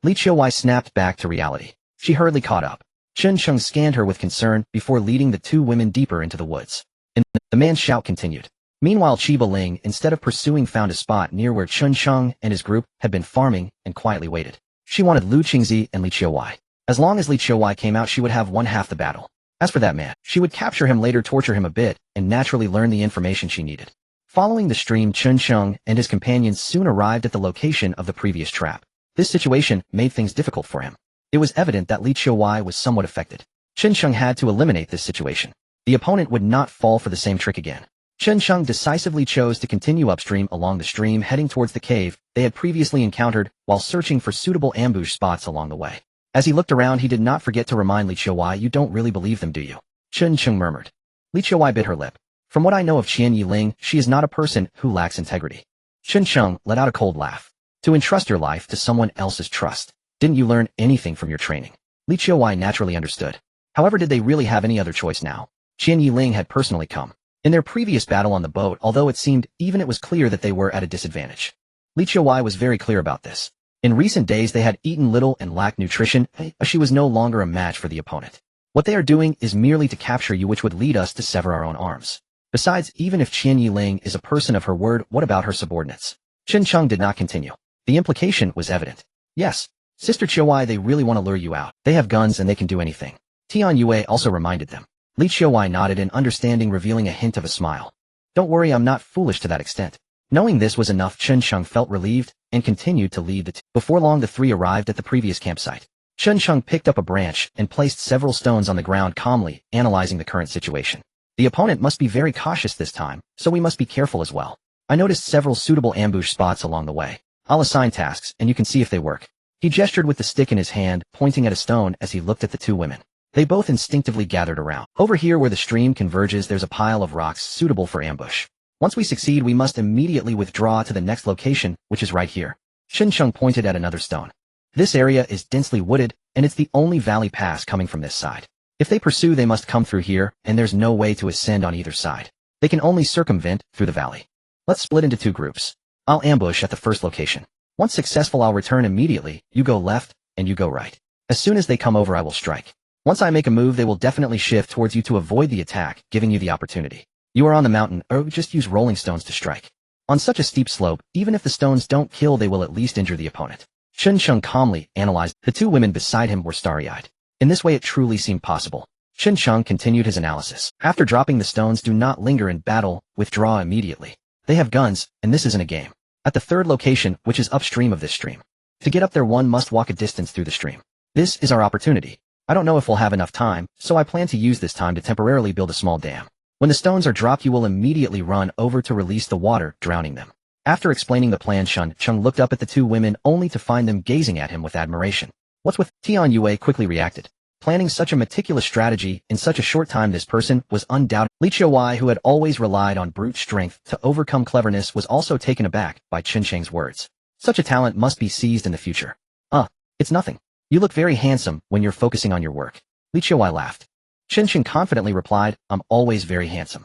Li Qiuwei snapped back to reality. She hurriedly caught up. Chen Sheng scanned her with concern before leading the 2 women deeper into the woods. And the man's shout continued. Meanwhile, Chiba Ling, instead of pursuing, found a spot near where Chen Sheng and his group had been farming and quietly waited. She wanted Lu Qingzi and Li Qiuwei. As long as Li Qiuwei came out, she would have won half the battle. As for that man, she would capture him later, torture him a bit, and naturally learn the information she needed. Following the stream, Chen Sheng and his companions soon arrived at the location of the previous trap. This situation made things difficult for him. It was evident that Li Qiuwei was somewhat affected. Chen Sheng had to eliminate this situation. The opponent would not fall for the same trick again. Chen Sheng decisively chose to continue upstream along the stream, heading towards the cave they had previously encountered while searching for suitable ambush spots along the way. As he looked around, he did not forget to remind Li Qiuwei, "You don't really believe them, do you?" Chen Sheng murmured. Li Qiuwei bit her lip. From what I know of Qian Yiling, she is not a person who lacks integrity. Chen Sheng let out a cold laugh. To entrust your life to someone else's trust. Didn't you learn anything from your training? Li Qiuwei naturally understood. However, did they really have any other choice now? Qian Yiling had personally come. In their previous battle on the boat, although it seemed even it was clear that they were at a disadvantage. Li Qiuwei was very clear about this. In recent days they had eaten little and lacked nutrition, as she was no longer a match for the opponent. What they are doing is merely to capture you, which would lead us to sever our own arms. Besides, even if Qian Yiling is a person of her word, what about her subordinates? Chen Sheng did not continue. The implication was evident. Yes, Sister Qiuwei, they really want to lure you out. They have guns and they can do anything. Tian Yue also reminded them. Li Qiuwei nodded in understanding, revealing a hint of a smile. Don't worry, I'm not foolish to that extent. Knowing this was enough, Chen Sheng felt relieved and continued to lead the two. Before long, the 3 arrived at the previous campsite. Chen Sheng picked up a branch and placed several stones on the ground, calmly analyzing the current situation. The opponent must be very cautious this time, so we must be careful as well. I noticed several suitable ambush spots along the way. I'll assign tasks, and you can see if they work. He gestured with the stick in his hand, pointing at a stone as he looked at the 2 women. They both instinctively gathered around. Over here where the stream converges, there's a pile of rocks suitable for ambush. Once we succeed, we must immediately withdraw to the next location, which is right here. Chen Sheng pointed at another stone. This area is densely wooded, and it's the only valley pass coming from this side. If they pursue, they must come through here, and there's no way to ascend on either side. They can only circumvent through the valley. Let's split into 2 groups. I'll ambush at the first location. Once successful, I'll return immediately. You go left, and you go right. As soon as they come over, I will strike. Once I make a move, they will definitely shift towards you to avoid the attack, giving you the opportunity. You are on the mountain, or just use rolling stones to strike. On such a steep slope, even if the stones don't kill, they will at least injure the opponent. Chen Sheng calmly analyzed. The 2 women beside him were starry-eyed. In this way, it truly seemed possible. Chen Sheng continued his analysis. After dropping the stones, do not linger in battle, withdraw immediately. They have guns, and this isn't a game. At the 3rd location, which is upstream of this stream. To get up there, one must walk a distance through the stream. This is our opportunity. I don't know if we'll have enough time, so I plan to use this time to temporarily build a small dam. When the stones are dropped, you will immediately run over to release the water, drowning them. After explaining the plan, Chun Chung looked up at the two women only to find them gazing at him with admiration. What's with? Tian Yue quickly reacted. Planning such a meticulous strategy in such a short time, this person was undoubtedly Li Qiuwei, who had always relied on brute strength to overcome cleverness, was also taken aback by Chen Sheng's words. Such a talent must be seized in the future. It's nothing. You look very handsome when you're focusing on your work. Li Qiuwei laughed. Chen Sheng confidently replied, I'm always very handsome.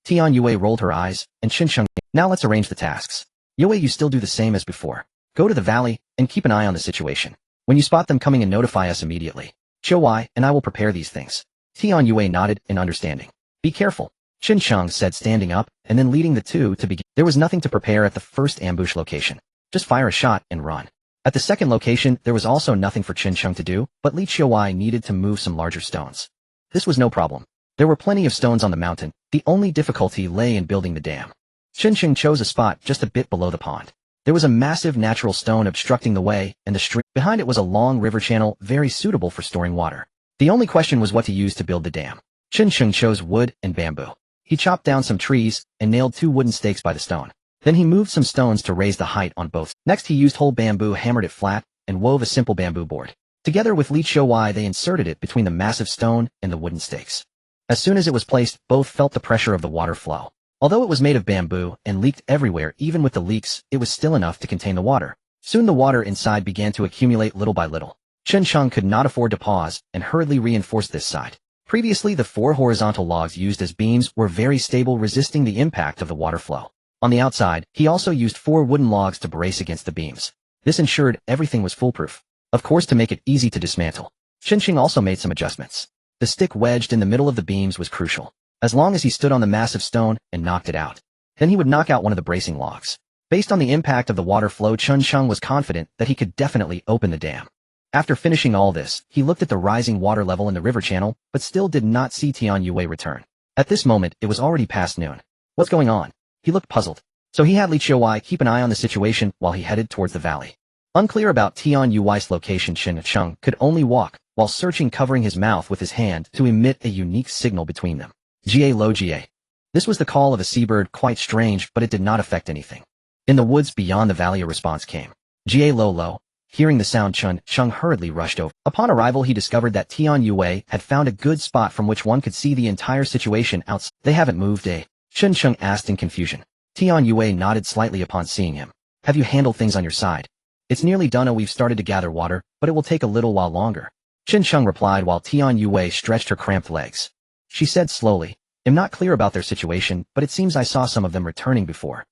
Tian Yue rolled her eyes, and Chen Sheng, now let's arrange the tasks. Yue, you still do the same as before. Go to the valley, and keep an eye on the situation. When you spot them coming and notify us immediately. Qiuwei and I will prepare these things. Tian Yue nodded in understanding. Be careful, Chen Sheng said, standing up, and then leading the two to begin. There was nothing to prepare at the first ambush location. Just fire a shot and run. At the second location, there was also nothing for Chen Sheng to do, but Li Qiuwei needed to move some larger stones. This was no problem. There were plenty of stones on the mountain. The only difficulty lay in building the dam. Chen Sheng chose a spot just a bit below the pond. There was a massive natural stone obstructing the way, and the stream behind it was a long river channel very suitable for storing water. The only question was what to use to build the dam. Chen Sheng chose wood and bamboo. He chopped down some trees and nailed 2 wooden stakes by the stone. Then he moved some stones to raise the height on both. Next he used whole bamboo, hammered it flat, and wove a simple bamboo board. Together with Li Qiuwei, they inserted it between the massive stone and the wooden stakes. As soon as it was placed, both felt the pressure of the water flow. Although it was made of bamboo and leaked everywhere, even with the leaks, it was still enough to contain the water. Soon the water inside began to accumulate little by little. Chen Sheng could not afford to pause and hurriedly reinforced this side. Previously, the 4 horizontal logs used as beams were very stable, resisting the impact of the water flow. On the outside, he also used 4 wooden logs to brace against the beams. This ensured everything was foolproof. Of course, to make it easy to dismantle, Chen Sheng also made some adjustments. The stick wedged in the middle of the beams was crucial. As long as he stood on the massive stone and knocked it out, then he would knock out one of the bracing logs. Based on the impact of the water flow, Chen Sheng was confident that he could definitely open the dam. After finishing all this, he looked at the rising water level in the river channel, but still did not see Tian Yue return. At this moment, it was already past noon. What's going on? He looked puzzled. So he had Li Qiuwei keep an eye on the situation while he headed towards the valley. Unclear about Tian Yue's location, Chen Sheng could only walk while searching, covering his mouth with his hand to emit a unique signal between them. Jie lo jie. This was the call of a seabird, quite strange, but it did not affect anything. In the woods beyond the valley, a response came. Jie lo lo. Hearing the sound, Chen Sheng hurriedly rushed over. Upon arrival, he discovered that Tian Yue had found a good spot from which one could see the entire situation outside. They haven't moved, eh? Chen Sheng asked in confusion. Tian Yue nodded slightly upon seeing him. Have you handled things on your side? It's nearly done. We've started to gather water, but it will take a little while longer. Chen Sheng replied while Tian Yue stretched her cramped legs. She said slowly, I'm not clear about their situation, but it seems I saw some of them returning before.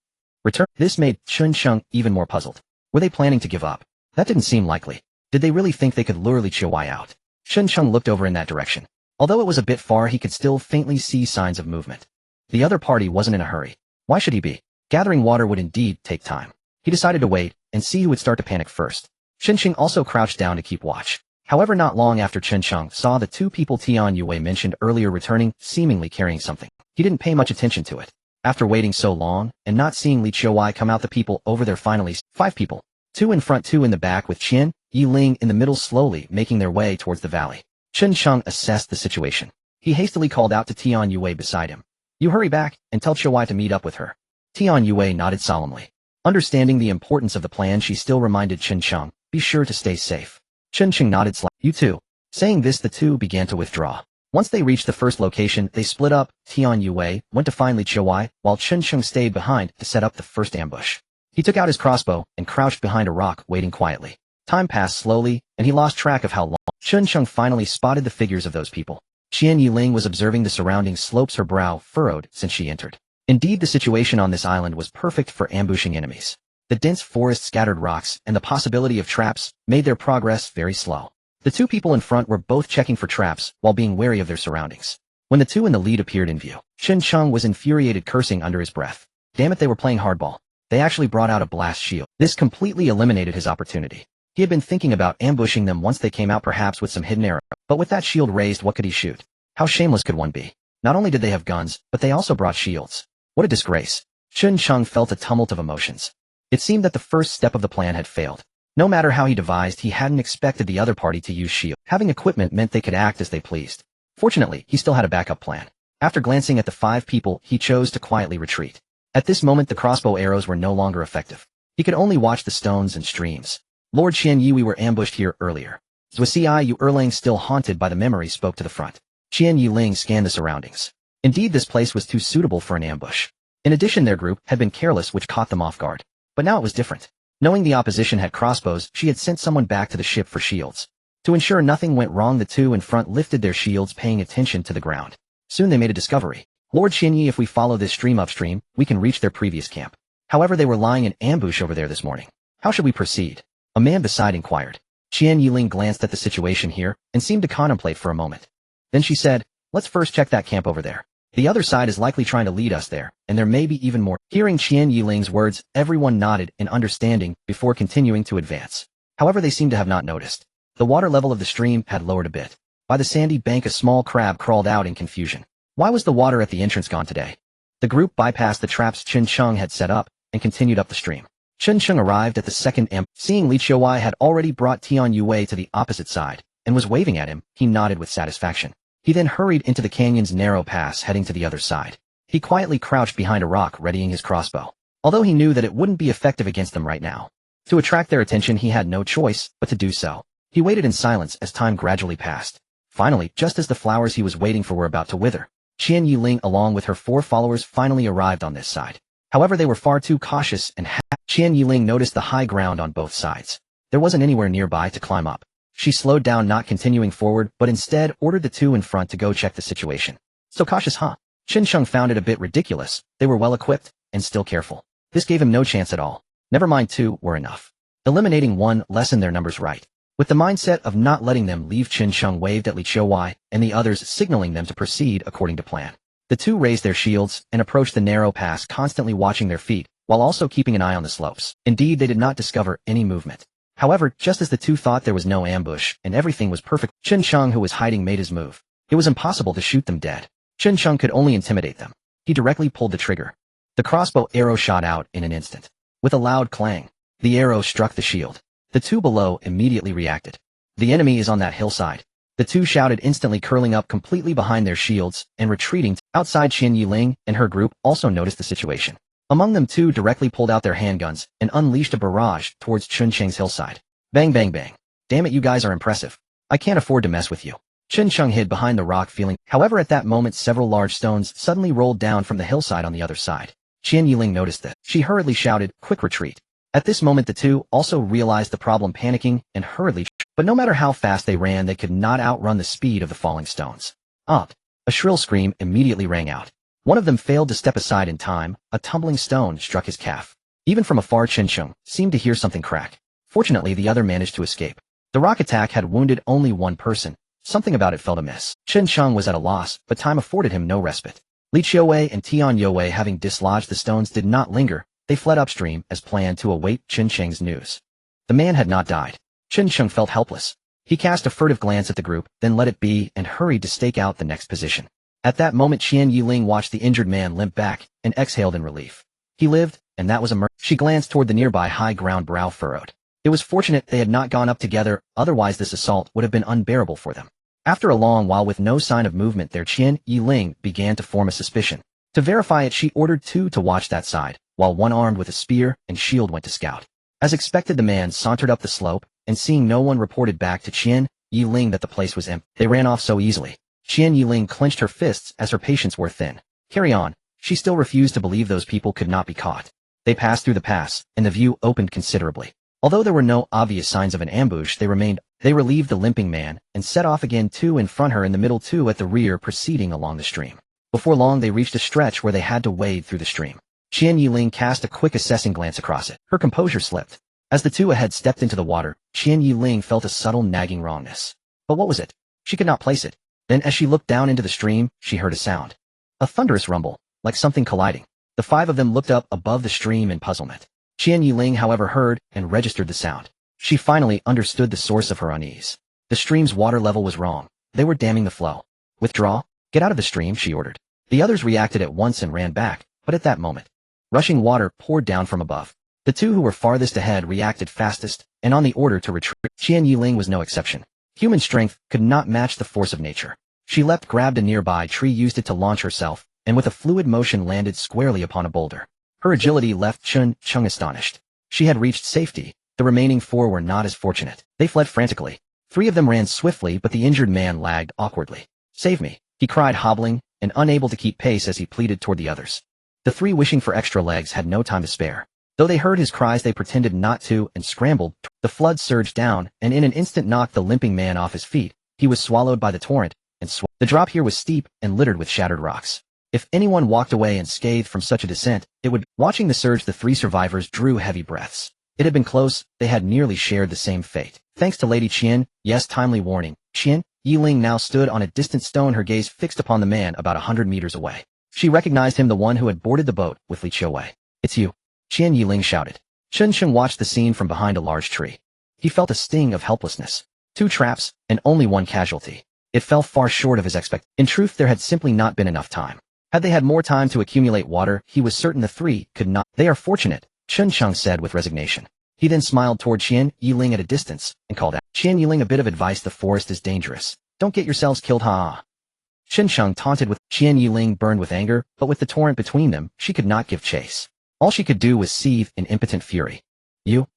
This made Chen Sheng even more puzzled. Were they planning to give up? That didn't seem likely. Did they really think they could lure Li Qiuwei out? Chen Sheng looked over in that direction. Although it was a bit far, he could still faintly see signs of movement. The other party wasn't in a hurry. Why should he be? Gathering water would indeed take time. He decided to wait and see who would start to panic first. Chen Sheng also crouched down to keep watch. However, not long after Chen Sheng saw the 2 people Tian Yue mentioned earlier returning, seemingly carrying something. He didn't pay much attention to it. After waiting so long and not seeing Li Qiuwei come out, the people over there finally 5 people. 2 in front, 2 in the back, with Qian Yiling in the middle, slowly making their way towards the valley. Chen Sheng assessed the situation. He hastily called out to Tian Yue beside him. You hurry back and tell Qiuwei to meet up with her. Tian Yue nodded solemnly. Understanding the importance of the plan, she still reminded Chen Sheng, be sure to stay safe. Chen Sheng nodded slightly. You too. Saying this, the 2 began to withdraw. Once they reached the first location, they split up. Tian Yue went to find Li Qiuwei, while Chen Sheng stayed behind to set up the first ambush. He took out his crossbow and crouched behind a rock, waiting quietly. Time passed slowly, and he lost track of how long. Chen Sheng finally spotted the figures of those people. Qian Yiling was observing the surrounding slopes, her brow furrowed since she entered. Indeed, the situation on this island was perfect for ambushing enemies. The dense forest, scattered rocks, and the possibility of traps made their progress very slow. The 2 people in front were both checking for traps while being wary of their surroundings. When the 2 in the lead appeared in view, Chen Sheng was infuriated, cursing under his breath. Damn it, they were playing hardball. They actually brought out a blast shield. This completely eliminated his opportunity. He had been thinking about ambushing them once they came out, perhaps with some hidden arrow. But with that shield raised, what could he shoot? How shameless could one be? Not only did they have guns, but they also brought shields. What a disgrace. Chen Sheng felt a tumult of emotions. It seemed that the first step of the plan had failed. No matter how he devised, he hadn't expected the other party to use shield. Having equipment meant they could act as they pleased. Fortunately, he still had a backup plan. After glancing at the 5 people, he chose to quietly retreat. At this moment the crossbow arrows were no longer effective. He could only watch the stones and streams. Lord Qian Yi, we were ambushed here earlier. Zhusi Yu Erlang, still haunted by the memory, spoke to the front. Qian Yiling scanned the surroundings. Indeed, this place was too suitable for an ambush. In addition, their group had been careless, which caught them off guard. But now it was different. Knowing the opposition had crossbows, she had sent someone back to the ship for shields. To ensure nothing went wrong, the two in front lifted their shields, paying attention to the ground. Soon they made a discovery. Lord Qian Yi, if we follow this stream upstream, we can reach their previous camp. However, they were lying in ambush over there this morning. How should we proceed? A man beside inquired. Qian Yiling glanced at the situation here and seemed to contemplate for a moment. Then she said, let's first check that camp over there. The other side is likely trying to lead us there, and there may be even more. Hearing Qian Yiling's words, everyone nodded in understanding before continuing to advance. However, they seemed to have not noticed. The water level of the stream had lowered a bit. By the sandy bank, a small crab crawled out in confusion. Why was the water at the entrance gone today? The group bypassed the traps Chen Cheng had set up and continued up the stream. Chen Cheng arrived at the second amp. Seeing Li Qiuwei had already brought Tian Yue to the opposite side and was waving at him, he nodded with satisfaction. He then hurried into the canyon's narrow pass, heading to the other side. He quietly crouched behind a rock, readying his crossbow. Although he knew that it wouldn't be effective against them right now. To attract their attention, he had no choice but to do so. He waited in silence as time gradually passed. Finally, just as the flowers he was waiting for were about to wither, Qian Yiling along with her 4 followers finally arrived on this side. However, they were far too cautious and Qian Yiling noticed the high ground on both sides. There wasn't anywhere nearby to climb up. She slowed down, not continuing forward, but instead ordered the two in front to go check the situation. So cautious, huh? Chen Cheng found it a bit ridiculous. They were well equipped and still careful. This gave him no chance at all. Never mind, 2 were enough. Eliminating 1 lessened their numbers right. With the mindset of not letting them leave, Chen Cheng waved at Li Qiuwei and the others, signaling them to proceed according to plan. The two raised their shields and approached the narrow pass, constantly watching their feet, while also keeping an eye on the slopes. Indeed, they did not discover any movement. However, just as the two thought there was no ambush and everything was perfect, Chen Cheng, who was hiding, made his move. It was impossible to shoot them dead. Chen Cheng could only intimidate them. He directly pulled the trigger. The crossbow arrow shot out in an instant. With a loud clang, the arrow struck the shield. The two below immediately reacted. The enemy is on that hillside. The two shouted, instantly curling up completely behind their shields and retreating. Outside, Qian Yiling and her group also noticed the situation. Among them, 2 directly pulled out their handguns and unleashed a barrage towards Chen Cheng's hillside. Bang, bang, bang. Damn it, you guys are impressive. I can't afford to mess with you. Chen Cheng hid behind the rock, feeling. However, at that moment, several large stones suddenly rolled down from the hillside on the other side. Qian Yiling noticed that. She hurriedly shouted, quick retreat. At this moment, the two also realized the problem, panicking and hurriedly. But no matter how fast they ran, they could not outrun the speed of the falling stones. Up! A shrill scream immediately rang out. One of them failed to step aside in time. A tumbling stone struck his calf. Even from afar, Chen Cheng seemed to hear something crack. Fortunately, the other managed to escape. The rock attack had wounded only one person. Something about it felt amiss. Chen Cheng was at a loss, but time afforded him no respite. Li Qiuwei and Tian Yue, having dislodged the stones, did not linger. They fled upstream as planned to await Chen Cheng's news. The man had not died. Chen Cheng felt helpless. He cast a furtive glance at the group, then let it be and hurried to stake out the next position. At that moment, Qian Yiling watched the injured man limp back and exhaled in relief. He lived, and that was a miracle. She glanced toward the nearby high ground, brow furrowed. It was fortunate they had not gone up together, otherwise this assault would have been unbearable for them. After a long while, with no sign of movement there, Qian Yiling began to form a suspicion. To verify it, she ordered 2 to watch that side, while one armed with a spear and shield went to scout. As expected, the man sauntered up the slope, and seeing no one, reported back to Qian Yiling that the place was empty. They ran off so easily. Qian Yiling clenched her fists as her patience wore thin. Carry on. She still refused to believe those people could not be caught. They passed through the pass, and the view opened considerably. Although there were no obvious signs of an ambush, they relieved the limping man, and set off again, 2 in front, her in the middle, 2 at the rear, proceeding along the stream. Before long, they reached a stretch where they had to wade through the stream. Qian Yiling cast a quick assessing glance across it. Her composure slipped. As the 2 ahead stepped into the water, Qian Yiling felt a subtle nagging wrongness. But what was it? She could not place it. Then as she looked down into the stream, she heard a sound. A thunderous rumble, like something colliding. The 5 of them looked up above the stream in puzzlement. Qian Yiling, however, heard and registered the sound. She finally understood the source of her unease. The stream's water level was wrong. They were damming the flow. Withdraw. Get out of the stream, she ordered. The others reacted at once and ran back, but at that moment, rushing water poured down from above. The 2 who were farthest ahead reacted fastest, and on the order to retreat, Qian Yiling was no exception. Human strength could not match the force of nature. She leapt, grabbed a nearby tree, used it to launch herself, and with a fluid motion landed squarely upon a boulder. Her agility left Chun Chung astonished. She had reached safety. The remaining 4 were not as fortunate. They fled frantically. 3 of them ran swiftly, but the injured man lagged awkwardly. "Save me," he cried, hobbling, and unable to keep pace as he pleaded toward the others. The 3 wishing for extra legs had no time to spare. Though they heard his cries, they pretended not to and scrambled. The flood surged down, and in an instant knocked the limping man off his feet. He was swallowed by the torrent, and the drop here was steep and littered with shattered rocks. If anyone walked away unscathed from such a descent, it would. Watching the surge, the 3 survivors drew heavy breaths. It had been close. They had nearly shared the same fate. Thanks to Lady Qian, yes, timely warning. Qian Yiling now stood on a distant stone, her gaze fixed upon the man about 100 meters away. She recognized him, the one who had boarded the boat with Li Qiuwei. "It's you," Qian Yiling shouted. Chun Chung watched the scene from behind a large tree. He felt a sting of helplessness. 2 traps, and only 1 casualty. It fell far short of his expectations. In truth, there had simply not been enough time. Had they had more time to accumulate water, he was certain the 3 could not. "They are fortunate," Chun Chung said with resignation. He then smiled toward Qian Yiling at a distance and called out, "Qian Yiling, a bit of advice: the forest is dangerous. Don't get yourselves killed, ha." Chun Chung taunted with. Qian Yiling burned with anger, but with the torrent between them, she could not give chase. All she could do was seethe in impotent fury. You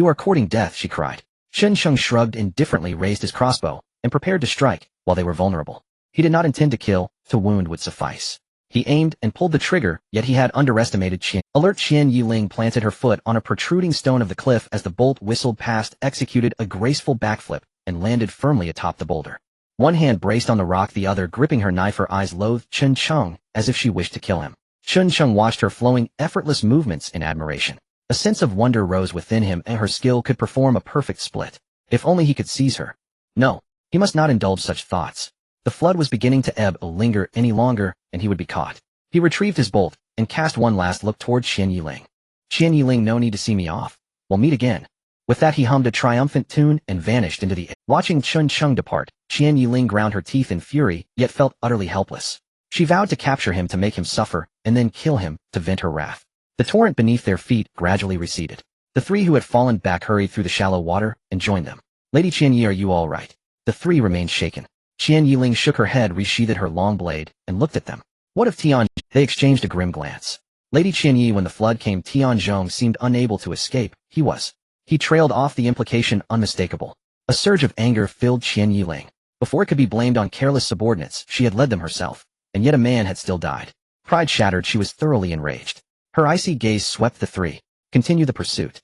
are courting death," she cried. Chun Chung shrugged indifferently, raised his crossbow, and prepared to strike while they were vulnerable. He did not intend to kill, to wound would suffice. He aimed and pulled the trigger, yet he had underestimated Qian. Alert, Qian Yiling planted her foot on a protruding stone of the cliff as the bolt whistled past, executed a graceful backflip, and landed firmly atop the boulder. One hand braced on the rock, the other gripping her knife, her eyes loathed Chun Chung as if she wished to kill him. Chun Chung watched her flowing, effortless movements in admiration. A sense of wonder rose within him, and her skill could perform a perfect split. If only he could seize her. No, he must not indulge such thoughts. The flood was beginning to ebb or linger any longer, and he would be caught. He retrieved his bolt, and cast one last look toward Qian Yiling. "Qian Yiling, no need to see me off. We'll meet again." With that he hummed a triumphant tune and vanished into the air. Watching Chun Chung depart, Qian Yiling ground her teeth in fury, yet felt utterly helpless. She vowed to capture him, to make him suffer, and then kill him, to vent her wrath. The torrent beneath their feet gradually receded. The 3 who had fallen back hurried through the shallow water and joined them. "Lady Qian Yi, are you all right?" The 3 remained shaken. Qian Yiling shook her head, resheathed her long blade, and looked at them. "What of Tian?" They exchanged a grim glance. Lady Qian Yi, when the flood came, Tianzhong seemed unable to escape. He trailed off, the implication unmistakable. A surge of anger filled Qian Yiling. Before it could be blamed on careless subordinates, she had led them herself, and yet a man had still died. Pride shattered, she was thoroughly enraged. Her icy gaze swept the 3. "Continue the pursuit."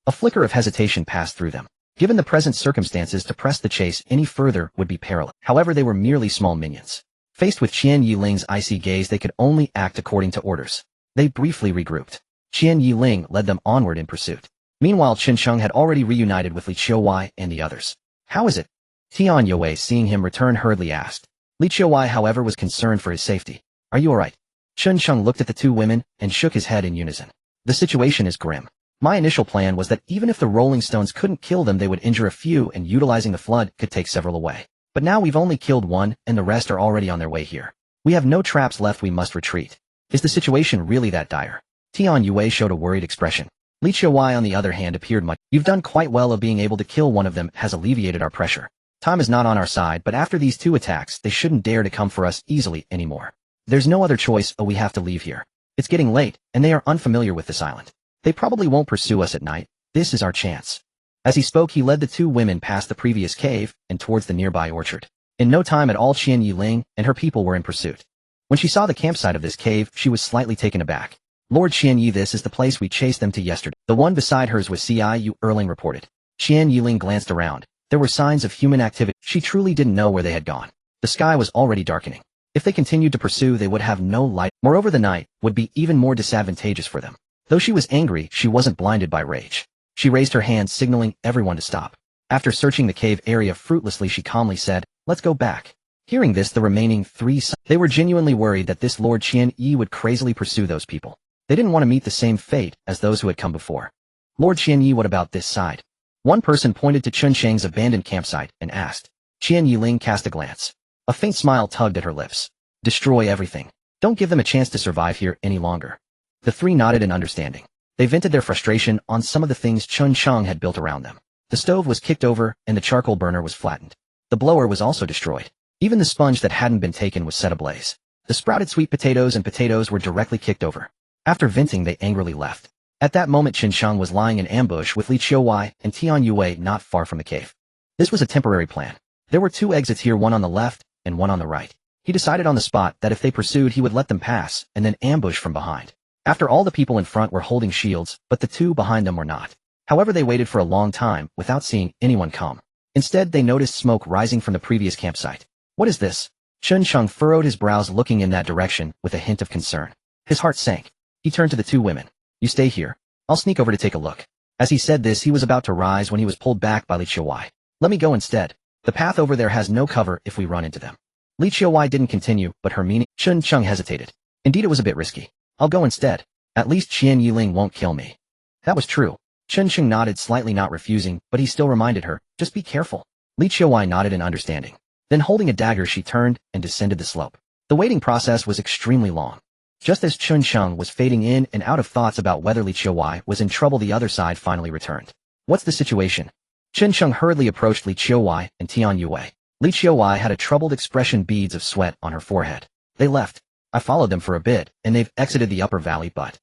A flicker of hesitation passed through them. Given the present circumstances, to press the chase any further would be perilous. However, they were merely small minions. Faced with Qian Yiling's icy gaze, they could only act according to orders. They briefly regrouped. Qian Yiling led them onward in pursuit. Meanwhile, Chun Chung had already reunited with Li Qiuwei and the others. "How is it?" Tian Yue, seeing him return, hurriedly asked. Li Qiuwei, however, was concerned for his safety. "Are you all right?" Chun Chung looked at the 2 women and shook his head in unison. "The situation is grim. My initial plan was that even if the rolling stones couldn't kill them, they would injure a few, and utilizing the flood could take several away. But now we've only killed 1, and the rest are already on their way here. We have no traps left, we must retreat. Is the situation really that dire?" Tian Yue showed a worried expression. Li Qiuwei, on the other hand, appeared much. "You've done quite well. Of being able to kill 1 of them has alleviated our pressure. Time is not on our side, but after these 2 attacks, they shouldn't dare to come for us easily anymore. There's no other choice, we have to leave here. It's getting late, and they are unfamiliar with this island. They probably won't pursue us at night. This is our chance." As he spoke, he led the 2 women past the previous cave and towards the nearby orchard. In no time at all, Qian Yiling and her people were in pursuit. When she saw the campsite of this cave, she was slightly taken aback. "Lord Qian Yi, this is the place we chased them to yesterday." The one beside hers was Ciu Erling reported. Qian Yiling glanced around. There were signs of human activity. She truly didn't know where they had gone. The sky was already darkening. If they continued to pursue, they would have no light. Moreover, the night would be even more disadvantageous for them. Though she was angry, she wasn't blinded by rage. She raised her hand, signaling everyone to stop. After searching the cave area fruitlessly, she calmly said, "Let's go back." Hearing this, the remaining 3 they were genuinely worried that this Lord Qian Yi would crazily pursue those people. They didn't want to meet the same fate as those who had come before. "Lord Qian Yi, what about this side?" One person pointed to Chun Chang's abandoned campsite and asked. Qian Yiling cast a glance. A faint smile tugged at her lips. "Destroy everything. Don't give them a chance to survive here any longer." The 3 nodded in understanding. They vented their frustration on some of the things Chun Chung had built around them. The stove was kicked over, and the charcoal burner was flattened. The blower was also destroyed. Even the sponge that hadn't been taken was set ablaze. The sprouted sweet potatoes and potatoes were directly kicked over. After venting, they angrily left. At that moment, Qin Sheng was lying in ambush with Li Qiuwei and Tian Yue not far from the cave. This was a temporary plan. There were 2 exits here, one on the left and one on the right. He decided on the spot that if they pursued, he would let them pass and then ambush from behind. After all, the people in front were holding shields, but the 2 behind them were not. However, they waited for a long time without seeing anyone come. Instead, they noticed smoke rising from the previous campsite. What is this? Qin Sheng furrowed his brows, looking in that direction with a hint of concern. His heart sank. He turned to the 2 women. You stay here. I'll sneak over to take a look. As he said this, he was about to rise when he was pulled back by Li Qiuwei. Let me go instead. The path over there has no cover if we run into them. Li Qiuwei didn't continue, but her meaning. Qin Sheng hesitated. Indeed, it was a bit risky. I'll go instead. At least Qian Yiling won't kill me. That was true. Qin Sheng nodded slightly, not refusing, but he still reminded her, just be careful. Li Qiuwei nodded in understanding. Then holding a dagger, she turned and descended the slope. The waiting process was extremely long. Just as Qin Sheng was fading in and out of thoughts about whether Li Qiuwei was in trouble, the other side finally returned. What's the situation? Qin Sheng hurriedly approached Li Qiuwei and Tian Yue. Li Qiuwei had a troubled expression, beads of sweat on her forehead. They left. I followed them for a bit, and they've exited the upper valley, but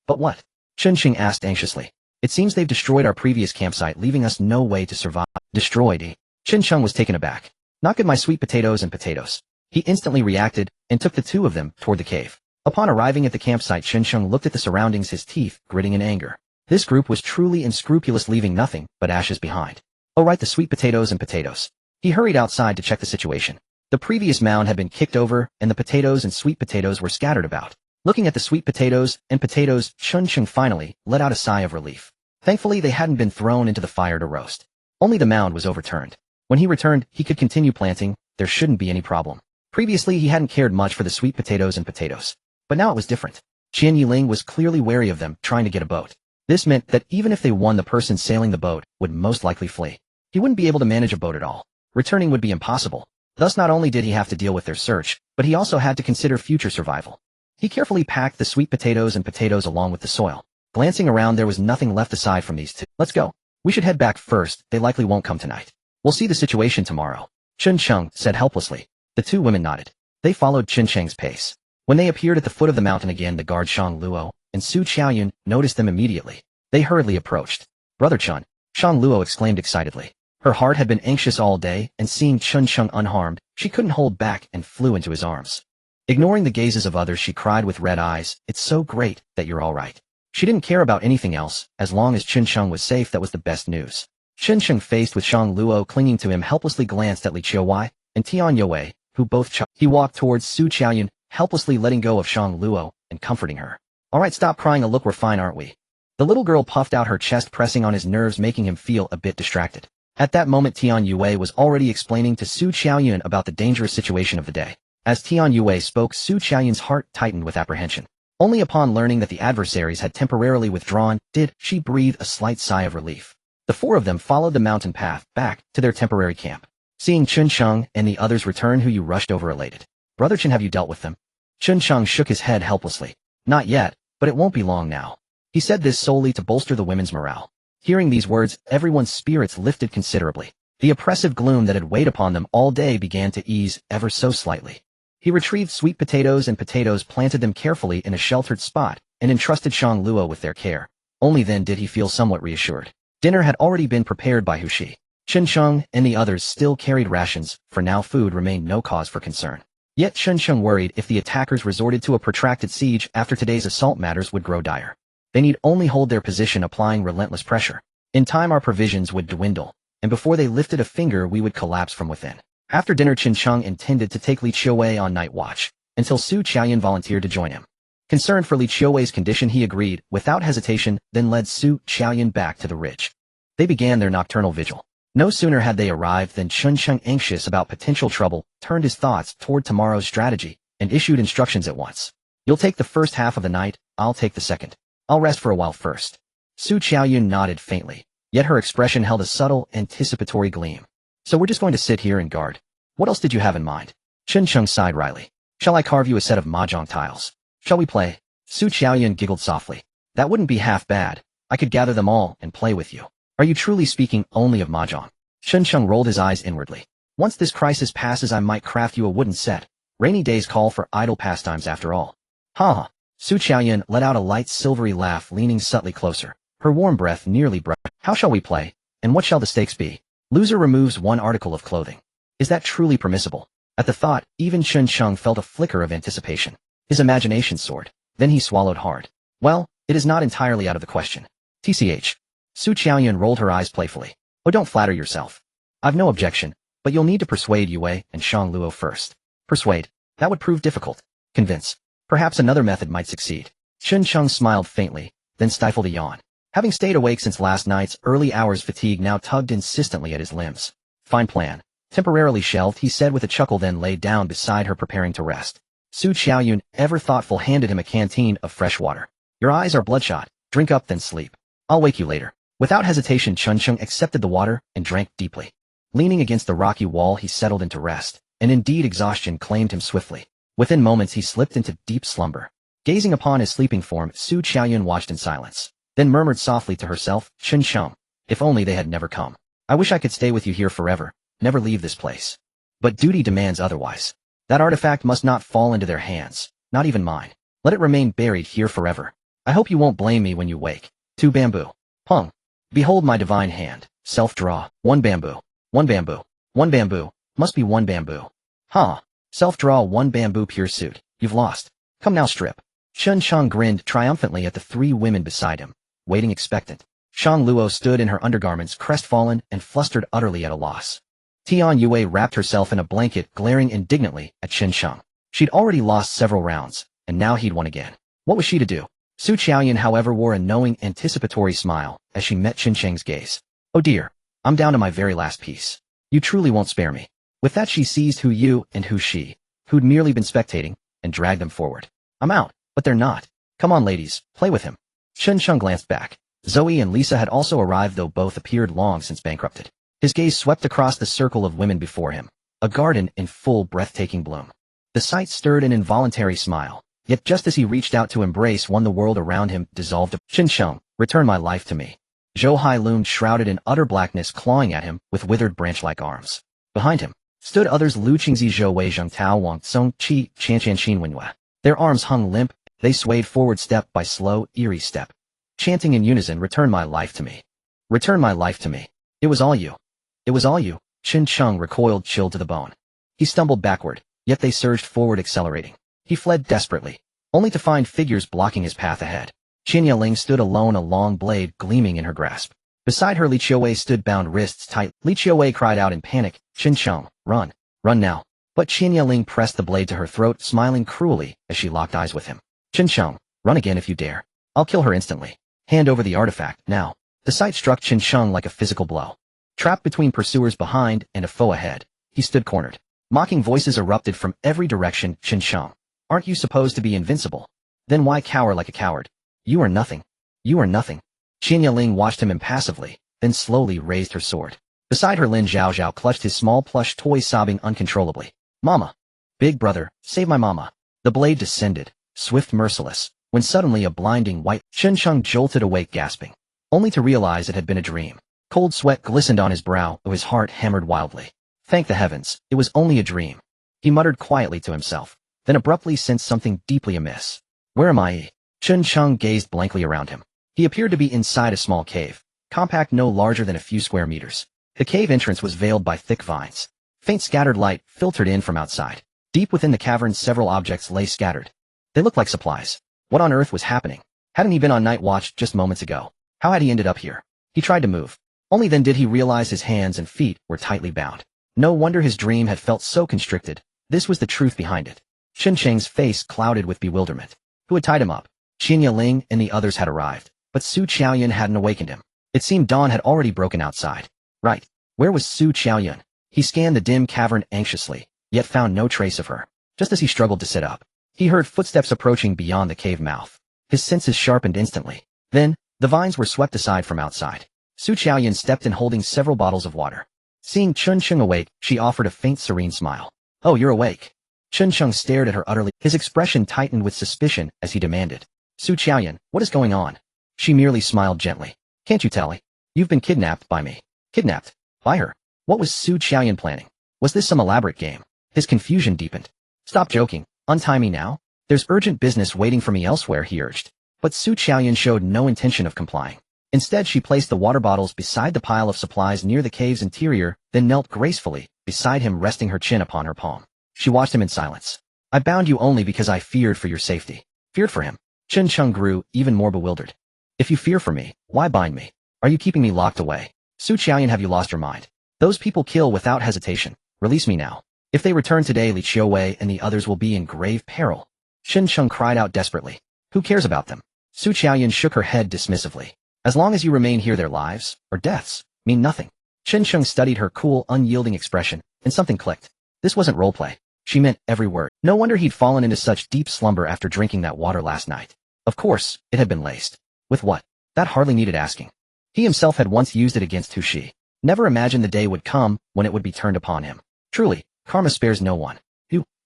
what? Qin Sheng asked anxiously. It seems they've destroyed our previous campsite, leaving us no way to survive. Destroyed? Qin Sheng was taken aback. Not good, my sweet potatoes and potatoes. He instantly reacted and took the 2 of them toward the cave. Upon arriving at the campsite, Qin Sheng looked at the surroundings, his teeth gritting in anger. This group was truly unscrupulous, leaving nothing but ashes behind. Oh right, the sweet potatoes and potatoes. He hurried outside to check the situation. The previous mound had been kicked over, and the potatoes and sweet potatoes were scattered about. Looking at the sweet potatoes and potatoes, Qin Sheng finally let out a sigh of relief. Thankfully, they hadn't been thrown into the fire to roast. Only the mound was overturned. When he returned, he could continue planting. There shouldn't be any problem. Previously, he hadn't cared much for the sweet potatoes and potatoes. But now it was different. Qian Yiling was clearly wary of them trying to get a boat. This meant that even if they won, the person sailing the boat would most likely flee. He wouldn't be able to manage a boat at all. Returning would be impossible. Thus, not only did he have to deal with their search, but he also had to consider future survival. He carefully packed the sweet potatoes and potatoes along with the soil. Glancing around, there was nothing left aside from these 2. Let's go. We should head back first. They likely won't come tonight. We'll see the situation tomorrow. Qin Sheng said helplessly. The 2 women nodded. They followed Qin Sheng's pace. When they appeared at the foot of the mountain again, the guard Shang Luo and Su Qiaoyun noticed them immediately. They hurriedly approached. Brother Chun, Shang Luo exclaimed excitedly. Her heart had been anxious all day, and seeing Qin Sheng unharmed, she couldn't hold back and flew into his arms. Ignoring the gazes of others, she cried with red eyes, "It's so great that you're all right." She didn't care about anything else. As long as Qin Sheng was safe, that was the best news. Qin Sheng, faced with Shang Luo clinging to him, helplessly glanced at Li Qiuwei and Tian Yue, who both He walked towards Su Qiaoyun, helplessly letting go of Shang Luo and comforting her. All right, stop crying. Look, we're fine, aren't we? The little girl puffed out her chest, pressing on his nerves, making him feel a bit distracted. At that moment, Tian Yue was already explaining to Su Qiaoyun about the dangerous situation of the day. As Tian Yue spoke, Su Qiaoyun's heart tightened with apprehension. Only upon learning that the adversaries had temporarily withdrawn did she breathe a slight sigh of relief. The 4 of them followed the mountain path back to their temporary camp. Seeing Qin Sheng and the others return, who you rushed over elated. Brother Qin, have you dealt with them? Qin Sheng shook his head helplessly. Not yet, but it won't be long now. He said this solely to bolster the women's morale. Hearing these words, everyone's spirits lifted considerably. The oppressive gloom that had weighed upon them all day began to ease ever so slightly. He retrieved sweet potatoes and potatoes, planted them carefully in a sheltered spot, and entrusted Shang Luo with their care. Only then did he feel somewhat reassured. Dinner had already been prepared by Hushi. Qin Sheng and the others still carried rations. For now, food remained no cause for concern. Yet Qin Sheng worried if the attackers resorted to a protracted siege after today's assault, matters would grow dire. They need only hold their position, applying relentless pressure. In time, our provisions would dwindle, and before they lifted a finger, we would collapse from within. After dinner, Qin Sheng intended to take Li Qiuwei on night watch, until Su Qiaoyun volunteered to join him. Concerned for Li Qiuwei's condition, he agreed without hesitation, then led Su Qiaoyun back to the ridge. They began their nocturnal vigil. No sooner had they arrived than Qin Sheng, anxious about potential trouble, turned his thoughts toward tomorrow's strategy and issued instructions at once. You'll take the first half of the night, I'll take the second. I'll rest for a while first. Su Qiaoyun nodded faintly, yet her expression held a subtle, anticipatory gleam. So we're just going to sit here and guard. What else did you have in mind? Qin Sheng sighed wryly. Shall I carve you a set of mahjong tiles? Shall we play? Su Qiaoyun giggled softly. That wouldn't be half bad. I could gather them all and play with you. Are you truly speaking only of mahjong? Qin Sheng rolled his eyes inwardly. Once this crisis passes, I might craft you a wooden set. Rainy days call for idle pastimes after all. Ha ha. Su Qiaoyun let out a light silvery laugh, leaning subtly closer. Her warm breath nearly brushed. How shall we play? And what shall the stakes be? Loser removes one article of clothing. Is that truly permissible? At the thought, even Chun Chung felt a flicker of anticipation. His imagination soared. Then he swallowed hard. Well, it is not entirely out of the question. TCH. Su Qiaoyun rolled her eyes playfully. Oh, don't flatter yourself. I've no objection, but you'll need to persuade Yue and Shang Luo first. Persuade? That would prove difficult. Convince. Perhaps another method might succeed. Chun Chung smiled faintly, then stifled a yawn. Having stayed awake since last night's early hours, fatigue now tugged insistently at his limbs. Fine plan. Temporarily shelved, he said with a chuckle, then lay down beside her preparing to rest. Su Qiaoyun, ever thoughtful, handed him a canteen of fresh water. Your eyes are bloodshot. Drink up, then sleep. I'll wake you later. Without hesitation, Chun Chung accepted the water and drank deeply. Leaning against the rocky wall, he settled into rest, and indeed exhaustion claimed him swiftly. Within moments, he slipped into deep slumber. Gazing upon his sleeping form, Su Qiaoyun watched in silence, then murmured softly to herself, Chun Chung, if only they had never come. I wish I could stay with you here forever, never leave this place. But duty demands otherwise. That artifact must not fall into their hands, not even mine. Let it remain buried here forever. I hope you won't blame me when you wake. 2 bamboo. Pung. Behold my divine hand. Self-draw. 1 bamboo. 1 bamboo. 1 bamboo. Must be 1 bamboo. Huh. Self-draw 1 bamboo, pure suit. You've lost. Come now, strip. Chun Chung grinned triumphantly at the 3 women beside him, waiting expectant. Shang Luo stood in her undergarments, crestfallen and flustered, utterly at a loss. Tian Yue wrapped herself in a blanket, glaring indignantly at Chun Chung. She'd already lost several rounds, and now he'd won again. What was she to do? Su Qiaoyun, however, wore a knowing, anticipatory smile as she met Chun Cheng's gaze. Oh dear, I'm down to my very last piece. You truly won't spare me. With that, she seized Hu Yu and Hu Shi, who'd merely been spectating, and dragged them forward. I'm out, but they're not. Come on, ladies, play with him. Chun Chung glanced back. Zoe and Lisa had also arrived, though both appeared long since bankrupted. His gaze swept across the circle of women before him, a garden in full breathtaking bloom. The sight stirred an involuntary smile, yet just as he reached out to embrace one, the world around him dissolved. Chun Chung, return my life to me. Zhou Hai loomed shrouded in utter blackness, clawing at him with withered branch-like arms. Behind him stood others: Lu Qingzi, Zhou Wei, Zhang Tao, Wang Song, Qi, Chan Xin Wenhua. Their arms hung limp, they swayed forward step by slow, eerie step, chanting in unison, return my life to me. Return my life to me. It was all you. It was all you. Chun Chung recoiled, chilled to the bone. He stumbled backward, yet they surged forward, accelerating. He fled desperately, only to find figures blocking his path ahead. Qin Yaling stood alone, a long blade gleaming in her grasp. Beside her, Li Qiuwei stood, bound wrists tight. Li Qiuwei cried out in panic, Chun Chung, run. Run now. But Qin Yaling pressed the blade to her throat, smiling cruelly as she locked eyes with him. Chun Chung, run again if you dare. I'll kill her instantly. Hand over the artifact, now. The sight struck Chun Chung like a physical blow. Trapped between pursuers behind and a foe ahead, he stood cornered. Mocking voices erupted from every direction. Chun Chung, aren't you supposed to be invincible? Then why cower like a coward? You are nothing. You are nothing. Qin Yaling watched him impassively, then slowly raised her sword. Beside her, Lin Zhao clutched his small plush toy, sobbing uncontrollably. Mama! Big brother, save my mama. The blade descended, swift, merciless, when suddenly a blinding white. Chun Chung jolted awake, gasping, only to realize it had been a dream. Cold sweat glistened on his brow, though his heart hammered wildly. Thank the heavens, it was only a dream. He muttered quietly to himself, then abruptly sensed something deeply amiss. Where am I? Chun Chung gazed blankly around him. He appeared to be inside a small cave, compact, no larger than a few square meters. The cave entrance was veiled by thick vines. Faint scattered light filtered in from outside. Deep within the cavern, several objects lay scattered. They looked like supplies. What on earth was happening? Hadn't he been on night watch just moments ago? How had he ended up here? He tried to move. Only then did he realize his hands and feet were tightly bound. No wonder his dream had felt so constricted. This was the truth behind it. Chun Cheng's face clouded with bewilderment. Who had tied him up? Qin Yaling and the others had arrived, but Su Qiaoyun hadn't awakened him. It seemed dawn had already broken outside. Right. Where was Su Qiaoyun? He scanned the dim cavern anxiously, yet found no trace of her. Just as he struggled to sit up, he heard footsteps approaching beyond the cave mouth. His senses sharpened instantly. Then, the vines were swept aside from outside. Su Qiaoyun stepped in, holding several bottles of water. Seeing Chun Chung awake, she offered a faint, serene smile. Oh, you're awake. Chun Chung stared at her utterly. His expression tightened with suspicion as he demanded. Su Qiaoyun, what is going on? She merely smiled gently. Can't you tell? You've been kidnapped by me. Kidnapped? By her? What was Su Qiaoyun planning? Was this some elaborate game? His confusion deepened. Stop joking. Untie me now. There's urgent business waiting for me elsewhere, he urged. But Su Qiaoyun showed no intention of complying. Instead, she placed the water bottles beside the pile of supplies near the cave's interior, then knelt gracefully beside him, resting her chin upon her palm. She watched him in silence. I bound you only because I feared for your safety. Feared for him? Chen Cheng grew even more bewildered. If you fear for me, why bind me? Are you keeping me locked away? Su Qiaoyun, have you lost your mind? Those people kill without hesitation. Release me now. If they return today, Li Qiuwei and the others will be in grave peril. Chen Cheng cried out desperately. Who cares about them? Su Qiaoyun shook her head dismissively. As long as you remain here, their lives, or deaths, mean nothing. Chen Cheng studied her cool, unyielding expression, and something clicked. This wasn't roleplay. She meant every word. No wonder he'd fallen into such deep slumber after drinking that water last night. Of course, it had been laced. With what? That hardly needed asking. He himself had once used it against Hu Shi. Never imagined the day would come when it would be turned upon him. Truly, karma spares no one.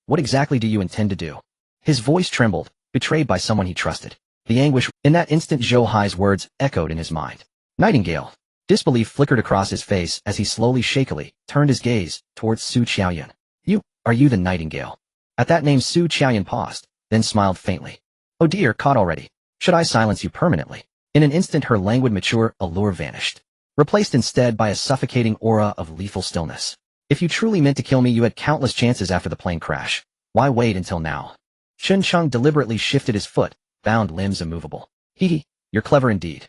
What exactly do you intend to do? His voice trembled, betrayed by someone he trusted. The anguish in that instant, Zhou Hai's words echoed in his mind. Nightingale. Disbelief flickered across his face as he slowly, shakily, turned his gaze towards Su Qiaoyun. Are you the Nightingale? At that name, Su Qiaoyun paused, then smiled faintly. Oh dear, caught already. Should I silence you permanently? In an instant, her languid, mature allure vanished, replaced instead by a suffocating aura of lethal stillness. If you truly meant to kill me, you had countless chances after the plane crash. Why wait until now? Chen Cheng deliberately shifted his foot, bound limbs immovable. You're clever indeed.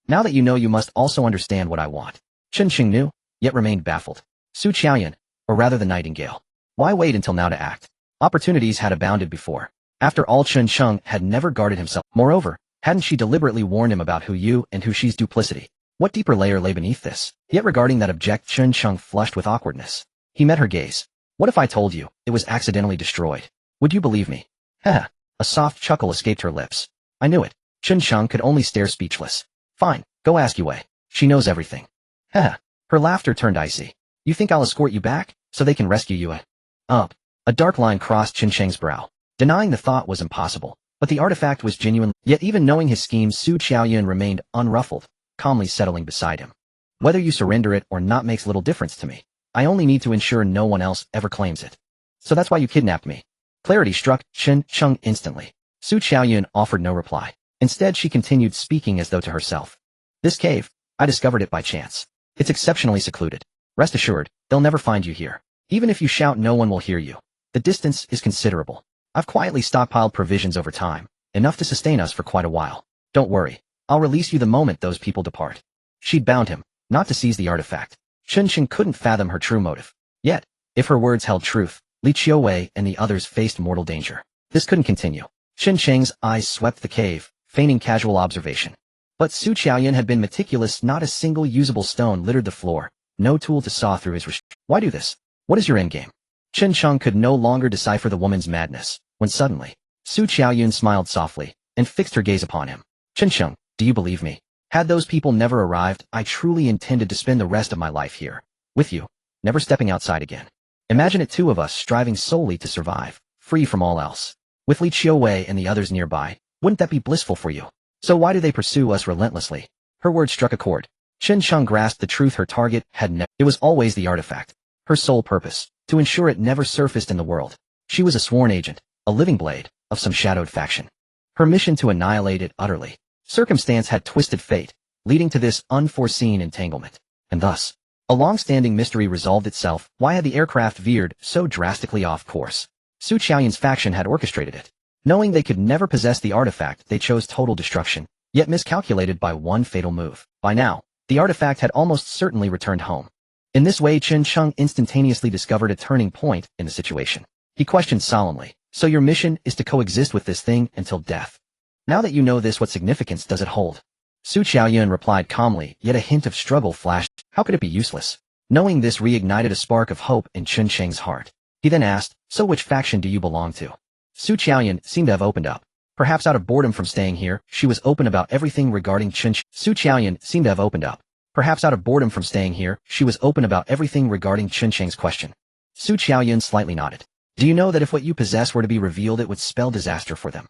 Now that you know, you must also understand what I want. Chen Cheng knew, yet remained baffled. Su Qiaoyun, or rather the Nightingale. Why wait until now to act? Opportunities had abounded before. After all, Chen Cheng had never guarded himself. Moreover, hadn't she deliberately warned him about Hu Yu and Hu Shi's duplicity? What deeper layer lay beneath this? Yet regarding that object, Chen Cheng flushed with awkwardness. He met her gaze. What if I told you it was accidentally destroyed? Would you believe me? Heh. A soft chuckle escaped her lips. I knew it. Chen Cheng could only stare speechless. Fine, go ask Yue. She knows everything. Heh. Her laughter turned icy. You think I'll escort you back, so they can rescue Yue? Up. A dark line crossed Chen Cheng's brow. Denying the thought was impossible, but the artifact was genuine. Yet even knowing his scheme, Su Qiaoyun remained unruffled, calmly settling beside him. Whether you surrender it or not makes little difference to me. I only need to ensure no one else ever claims it. So that's why you kidnapped me. Clarity struck Chen Cheng instantly. Su Qiaoyun offered no reply. Instead, she continued, speaking as though to herself. This cave, I discovered it by chance. It's exceptionally secluded. Rest assured, they'll never find you here. Even if you shout, no one will hear you. The distance is considerable. I've quietly stockpiled provisions over time, enough to sustain us for quite a while. Don't worry. I'll release you the moment those people depart. She'd bound him, not to seize the artifact. Chen Cheng couldn't fathom her true motive. Yet, if her words held truth, Li Qiuwei and the others faced mortal danger. This couldn't continue. Chen Cheng's eyes swept the cave, feigning casual observation. But Su Qiaoyun had been meticulous. Not a single usable stone littered the floor, no tool to saw through his Why do this? What is your endgame? Chen Cheng could no longer decipher the woman's madness, when suddenly, Su Qiaoyun smiled softly, and fixed her gaze upon him. Chen Cheng, do you believe me? Had those people never arrived, I truly intended to spend the rest of my life here, with you, never stepping outside again. Imagine it, two of us striving solely to survive, free from all else. With Li Qiuwei and the others nearby, wouldn't that be blissful for you? So why do they pursue us relentlessly? Her words struck a chord. Chen Cheng grasped the truth. Her target had never. It was always the artifact. Her sole purpose, to ensure it never surfaced in the world. She was a sworn agent, a living blade, of some shadowed faction. Her mission to annihilate it utterly. Circumstance had twisted fate, leading to this unforeseen entanglement. And thus, a long-standing mystery resolved itself. Why had the aircraft veered so drastically off course? Su Qiaoyun's faction had orchestrated it. Knowing they could never possess the artifact, they chose total destruction, yet miscalculated by one fatal move. By now, the artifact had almost certainly returned home. In this way, Chen Cheng instantaneously discovered a turning point in the situation. He questioned solemnly, so your mission is to coexist with this thing until death. Now that you know this, what significance does it hold? Su Qiaoyun replied calmly, yet a hint of struggle flashed. How could it be useless? Knowing this reignited a spark of hope in Chen Cheng's heart. He then asked, so which faction do you belong to? Su Qiaoyun seemed to have opened up. Perhaps out of boredom from staying here, she was open about everything regarding Su Qiaoyun seemed to have opened up. Perhaps out of boredom from staying here, she was open about everything regarding Chen Cheng's question. Su Qiaoyun slightly nodded. Do you know that if what you possess were to be revealed, it would spell disaster for them?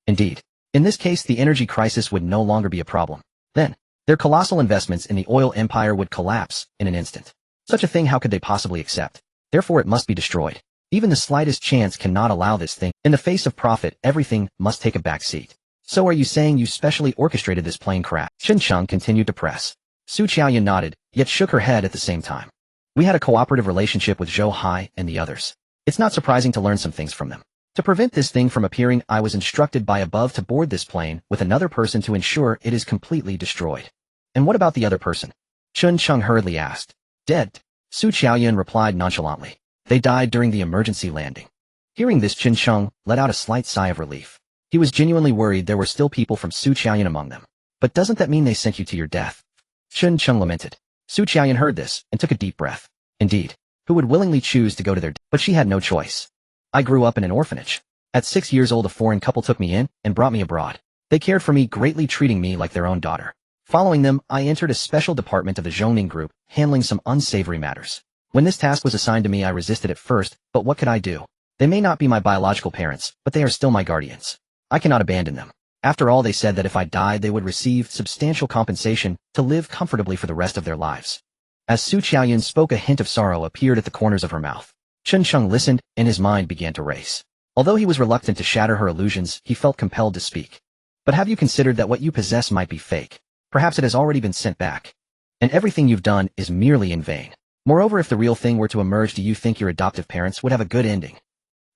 Indeed. In this case, the energy crisis would no longer be a problem. Then, their colossal investments in the oil empire would collapse in an instant. Such a thing, how could they possibly accept? Therefore, it must be destroyed. Even the slightest chance cannot allow this thing. In the face of profit, everything must take a back seat. So are you saying you specially orchestrated this plane crash? Chen Cheng continued to press. Su Qiaoyan nodded, yet shook her head at the same time. We had a cooperative relationship with Zhou Hai and the others. It's not surprising to learn some things from them. To prevent this thing from appearing, I was instructed by above to board this plane with another person to ensure it is completely destroyed. And what about the other person? Chen Cheng hurriedly asked. Dead. Su Qiaoyan replied nonchalantly. They died during the emergency landing. Hearing this, Chen Cheng let out a slight sigh of relief. He was genuinely worried there were still people from Su Qiaoyan among them. But doesn't that mean they sent you to your death? Chen Cheng lamented. Su Qiaoyan heard this and took a deep breath. Indeed, who would willingly choose to go to their death? But she had no choice. I grew up in an orphanage. At 6 years old, a foreign couple took me in and brought me abroad. They cared for me, greatly treating me like their own daughter. Following them, I entered a special department of the Zhongning group, handling some unsavory matters. When this task was assigned to me, I resisted at first, but what could I do? They may not be my biological parents, but they are still my guardians. I cannot abandon them. After all, they said that if I died, they would receive substantial compensation to live comfortably for the rest of their lives. As Su Qiaoyan spoke, a hint of sorrow appeared at the corners of her mouth. Chen Cheng listened, and his mind began to race. Although he was reluctant to shatter her illusions, he felt compelled to speak. But have you considered that what you possess might be fake? Perhaps it has already been sent back. And everything you've done is merely in vain. Moreover, if the real thing were to emerge, do you think your adoptive parents would have a good ending?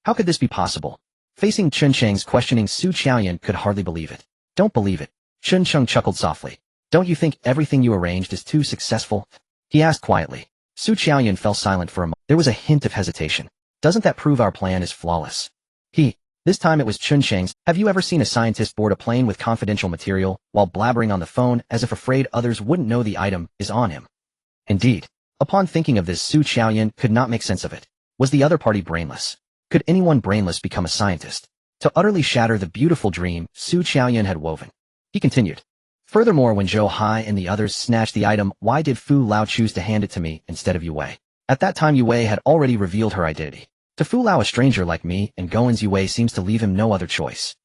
How could this be possible? Facing Chen Cheng's questioning, Su Qiaoyan could hardly believe it. Don't believe it. Chen Cheng chuckled softly. Don't you think everything you arranged is too successful? He asked quietly. Su Qiaoyan fell silent for a moment. There was a hint of hesitation. Doesn't that prove our plan is flawless? This time it was Chen Cheng's. Have you ever seen a scientist board a plane with confidential material while blabbering on the phone as if afraid others wouldn't know the item is on him? Indeed. Upon thinking of this, Su Qiaoyan could not make sense of it. Was the other party brainless? Could anyone brainless become a scientist? To utterly shatter the beautiful dream Su Qiaoyan had woven. He continued. Furthermore, when Zhou Hai and the others snatched the item, why did Fu Lao choose to hand it to me instead of Yue? At that time, Yue had already revealed her identity. To Fu Lao, a stranger like me, and Goen's Yue seems to leave him no other choice.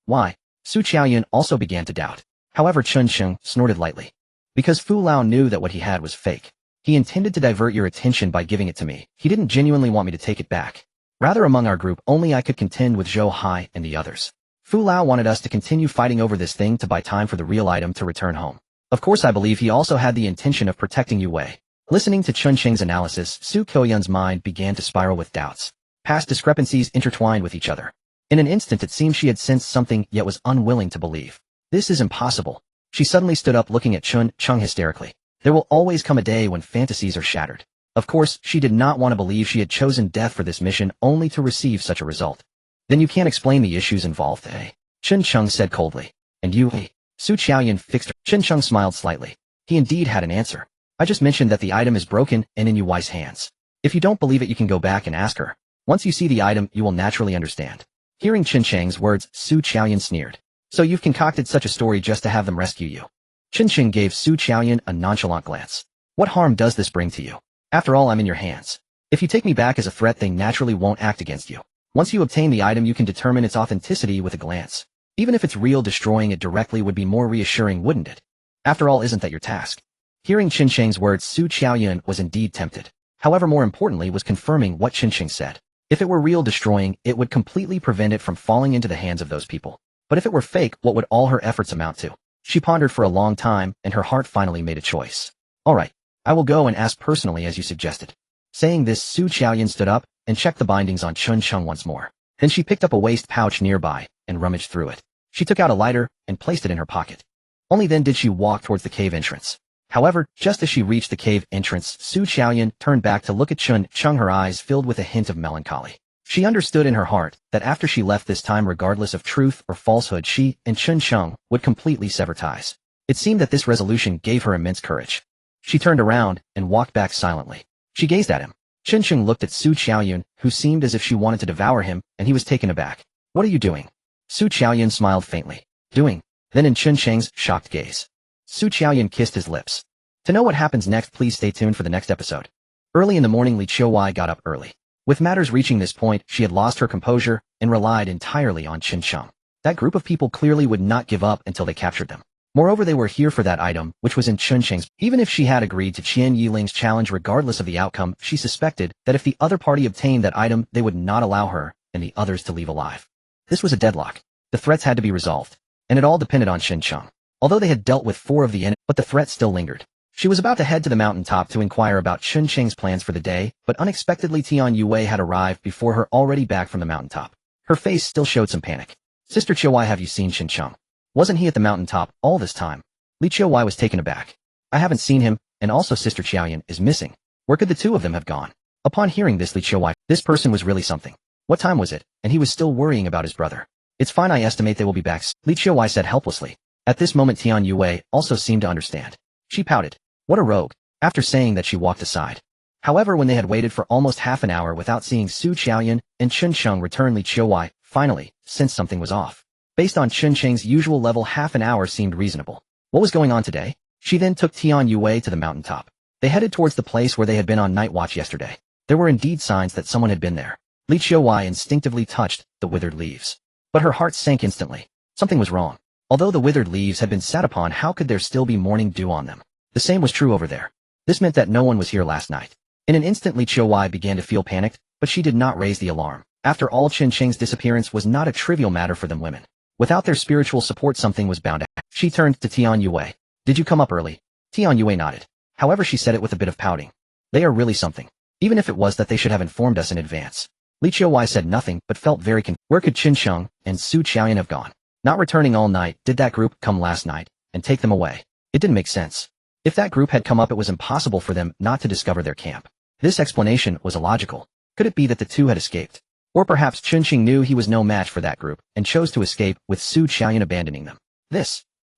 Why? Su Qiaoyan also began to doubt. However, Chen Cheng snorted lightly. Because Fu Lao knew that what he had was fake. He intended to divert your attention by giving it to me. He didn't genuinely want me to take it back. Rather, among our group, only I could contend with Zhou Hai and the others. Fu Lao wanted us to continue fighting over this thing to buy time for the real item to return home. Of course, I believe he also had the intention of protecting Yue. Listening to Chen Cheng's analysis, Su Qiaoyan's mind began to spiral with doubts. Past discrepancies intertwined with each other. In an instant, it seemed she had sensed something yet was unwilling to believe. This is impossible. She suddenly stood up, looking at Chen Cheng hysterically. There will always come a day when fantasies are shattered. Of course, she did not want to believe she had chosen death for this mission only to receive such a result. Then you can't explain the issues involved, eh? Chen Cheng said coldly. And you, eh? Su Qiaoyan fixed her. Chen Cheng smiled slightly. He indeed had an answer. I just mentioned that the item is broken and in Yue's hands. If you don't believe it, you can go back and ask her. Once you see the item, you will naturally understand. Hearing Chen Cheng's words, Su Qiaoyan sneered. So you've concocted such a story just to have them rescue you? Chen Cheng gave Su Qiaoyan a nonchalant glance. What harm does this bring to you? After all, I'm in your hands. If you take me back as a threat, they naturally won't act against you. Once you obtain the item, you can determine its authenticity with a glance. Even if it's real, destroying it directly would be more reassuring, wouldn't it? After all, isn't that your task? Hearing Chen Cheng's words, Su Qiaoyan was indeed tempted. However, more importantly was confirming what Chen Cheng said. If it were real, destroying it would completely prevent it from falling into the hands of those people. But if it were fake, what would all her efforts amount to? She pondered for a long time, and her heart finally made a choice. All right, I will go and ask personally as you suggested. Saying this, Su Qiaoyan stood up and checked the bindings on Chen Cheng once more. Then she picked up a waste pouch nearby and rummaged through it. She took out a lighter and placed it in her pocket. Only then did she walk towards the cave entrance. However, just as she reached the cave entrance, Su Qiaoyan turned back to look at Chen Cheng, her eyes filled with a hint of melancholy. She understood in her heart that after she left this time, regardless of truth or falsehood, she and Chen Cheng would completely sever ties. It seemed that this resolution gave her immense courage. She turned around and walked back silently. She gazed at him. Chen Cheng looked at Su Qiaoyan, who seemed as if she wanted to devour him, and he was taken aback. What are you doing? Su Qiaoyan smiled faintly. Doing? Then in Chen Cheng's shocked gaze. Su Qiaoyan kissed his lips. To know what happens next, please stay tuned for the next episode. Early in the morning, Li Qiuwei got up early. With matters reaching this point, she had lost her composure and relied entirely on Chen Cheng. That group of people clearly would not give up until they captured them. Moreover, they were here for that item, which was in Chun Cheng's. Even if she had agreed to Qian Yiling's challenge regardless of the outcome, she suspected that if the other party obtained that item, they would not allow her and the others to leave alive. This was a deadlock. The threats had to be resolved, and it all depended on Qin Cheng. Although they had dealt with 4 of the enemies, but the threat still lingered. She was about to head to the mountaintop to inquire about Chun Cheng's plans for the day, but unexpectedly Tian Yue had arrived before her, already back from the mountaintop. Her face still showed some panic. Sister Qiuwei, have you seen Qin Cheng? Wasn't he at the mountaintop all this time? Li Qiuwei was taken aback. I haven't seen him, and also Sister Qiaoyan is missing. Where could the 2 of them have gone? Upon hearing this, Li Qiuwei, this person was really something. What time was it? And he was still worrying about his brother. It's fine, I estimate they will be back. Li Qiuwei said helplessly. At this moment Tian Yue also seemed to understand. She pouted. What a rogue. After saying that, she walked aside. However, when they had waited for almost half an hour without seeing Su Qiaoyan and Chun Cheng return, Li Qiuwei finally sensed something was off. Based on Chun Cheng's usual level, half an hour seemed reasonable. What was going on today? She then took Tian Yue to the mountaintop. They headed towards the place where they had been on night watch yesterday. There were indeed signs that someone had been there. Li Qiuwei instinctively touched the withered leaves. But her heart sank instantly. Something was wrong. Although the withered leaves had been sat upon, how could there still be morning dew on them? The same was true over there. This meant that no one was here last night. In an instant, Li Qiuwei began to feel panicked, but she did not raise the alarm. After all, Qin Cheng's disappearance was not a trivial matter for them women. Without their spiritual support, something was bound to happen. She turned to Tian Yue. Did you come up early? Tian Yue nodded. However, she said it with a bit of pouting. They are really something. Even if it was that they should have informed us in advance. Li Qiuwei said nothing, but felt very confused. Where could Qin Cheng and Su Qiaoyan have gone? Not returning all night, did that group come last night and take them away? It didn't make sense. If that group had come up, it was impossible for them not to discover their camp. This explanation was illogical. Could it be that the 2 had escaped? Or perhaps Chun Cheng knew he was no match for that group and chose to escape, with Su Qiaoyan abandoning them.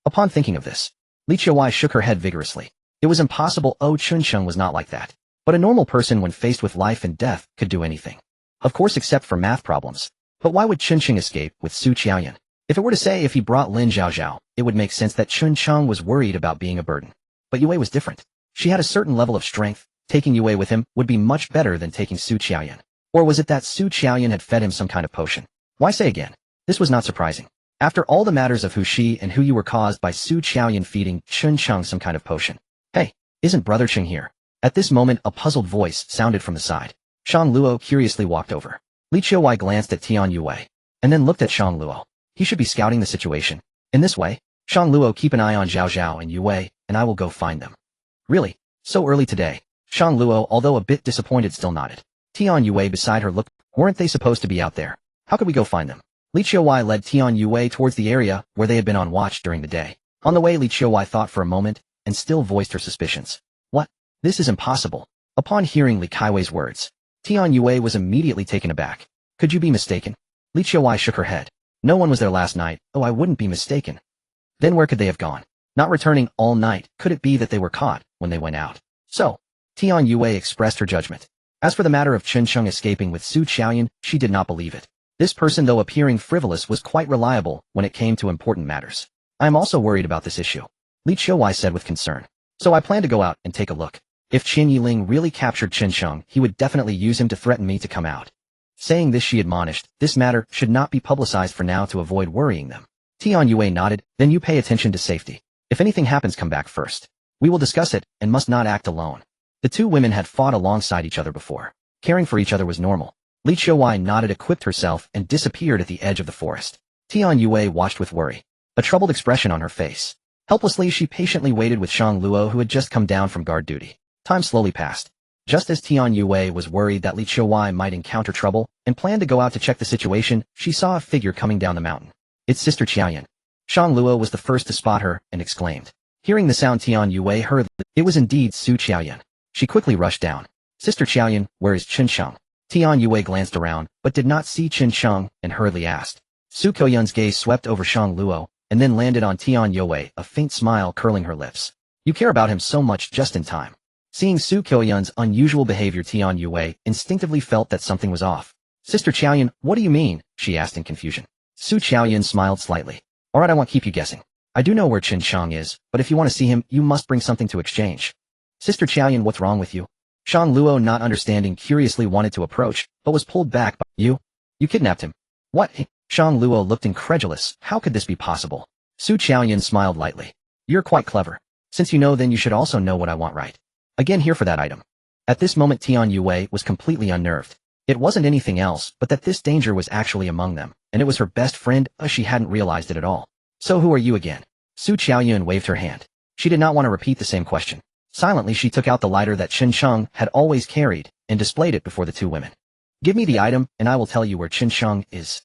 Upon thinking of this, Li Qiuwei shook her head vigorously. It was impossible. Chun Cheng was not like that. But a normal person, when faced with life and death, could do anything. Of course, except for math problems. But why would Chun Cheng escape with Su Qiaoyan? If it were to say if he brought Lin Zhaozhao, it would make sense that Chun Cheng was worried about being a burden. But Yue was different. She had a certain level of strength. Taking Yue with him would be much better than taking Su Qiaoyan. Or was it that Su Qiaoyan had fed him some kind of potion? Why say again? This was not surprising. After all, the matters of who she and who you were caused by Su Qiaoyan feeding Chun Cheng some kind of potion. Hey, isn't Brother Cheng here? At this moment, a puzzled voice sounded from the side. Shang Luo curiously walked over. Li Qiuwei glanced at Tian Yue, and then looked at Shang Luo. He should be scouting the situation. In this way, Shang Luo, keep an eye on Zhao Zhao and Yue, and I will go find them. Really? So early today? Shang Luo, although a bit disappointed, still nodded. Tian Yue beside her looked. Weren't they supposed to be out there? How could we go find them? Li Qiuwei led Tian Yue towards the area where they had been on watch during the day. On the way, Li Qiuwei thought for a moment, and still voiced her suspicions. What? This is impossible. Upon hearing Li Kaiwei's words, Tian Yue was immediately taken aback. Could you be mistaken? Li Qiuwei shook her head. No one was there last night. Oh, I wouldn't be mistaken. Then where could they have gone? Not returning all night. Could it be that they were caught when they went out? So, Tian Yue expressed her judgment. As for the matter of Chun Cheng escaping with Su Qiaoyan, she did not believe it. This person, though appearing frivolous, was quite reliable when it came to important matters. I am also worried about this issue, Li Qiuwei said with concern. So I plan to go out and take a look. If Qin Yiling really captured Chun Cheng, he would definitely use him to threaten me to come out. Saying this, she admonished, this matter should not be publicized for now to avoid worrying them. Tian Yue nodded. Then you pay attention to safety. If anything happens, come back first. We will discuss it, and must not act alone. The 2 women had fought alongside each other before. Caring for each other was normal. Li Qiuwei nodded, equipped herself, and disappeared at the edge of the forest. Tian Yue watched with worry, a troubled expression on her face. Helplessly, she patiently waited with Shang Luo, who had just come down from guard duty. Time slowly passed. Just as Tian Yue was worried that Li Qiuwei might encounter trouble, and planned to go out to check the situation, she saw a figure coming down the mountain. It's Sister Qiaoyan. Shang Luo was the first to spot her, and exclaimed. Hearing the sound, Tian Yue heard it was indeed Su Qiaoyan. She quickly rushed down. Sister Qiaoyan, where is Chun Cheng? Tian Yue glanced around, but did not see Chun Cheng, and hurriedly asked. Su Qiaoyan's gaze swept over Shang Luo, and then landed on Tian Yue, a faint smile curling her lips. You care about him so much, just in time. Seeing Su Qiaoyan's unusual behavior, Tian Yue instinctively felt that something was off. Sister Qiaoyan, what do you mean? She asked in confusion. Su Qiaoyan smiled slightly. Alright, I won't keep you guessing. I do know where Chun Cheng is, but if you want to see him, you must bring something to exchange. Sister Qiaoyan, what's wrong with you? Shang Luo, not understanding, curiously wanted to approach, but was pulled back by you. You kidnapped him. What? Shang Luo looked incredulous. How could this be possible? Su Qiaoyan smiled lightly. You're quite clever. Since you know, then you should also know what I want, right? Again, here for that item. At this moment Tian Yue was completely unnerved. It wasn't anything else but that this danger was actually among them, and it was her best friend. She hadn't realized it at all. So who are you again? Su Qiaoyun waved her hand. She did not want to repeat the same question. Silently she took out the lighter that Qin Sheng had always carried and displayed it before the two women. Give me the item, and I will tell you where Qin Sheng is.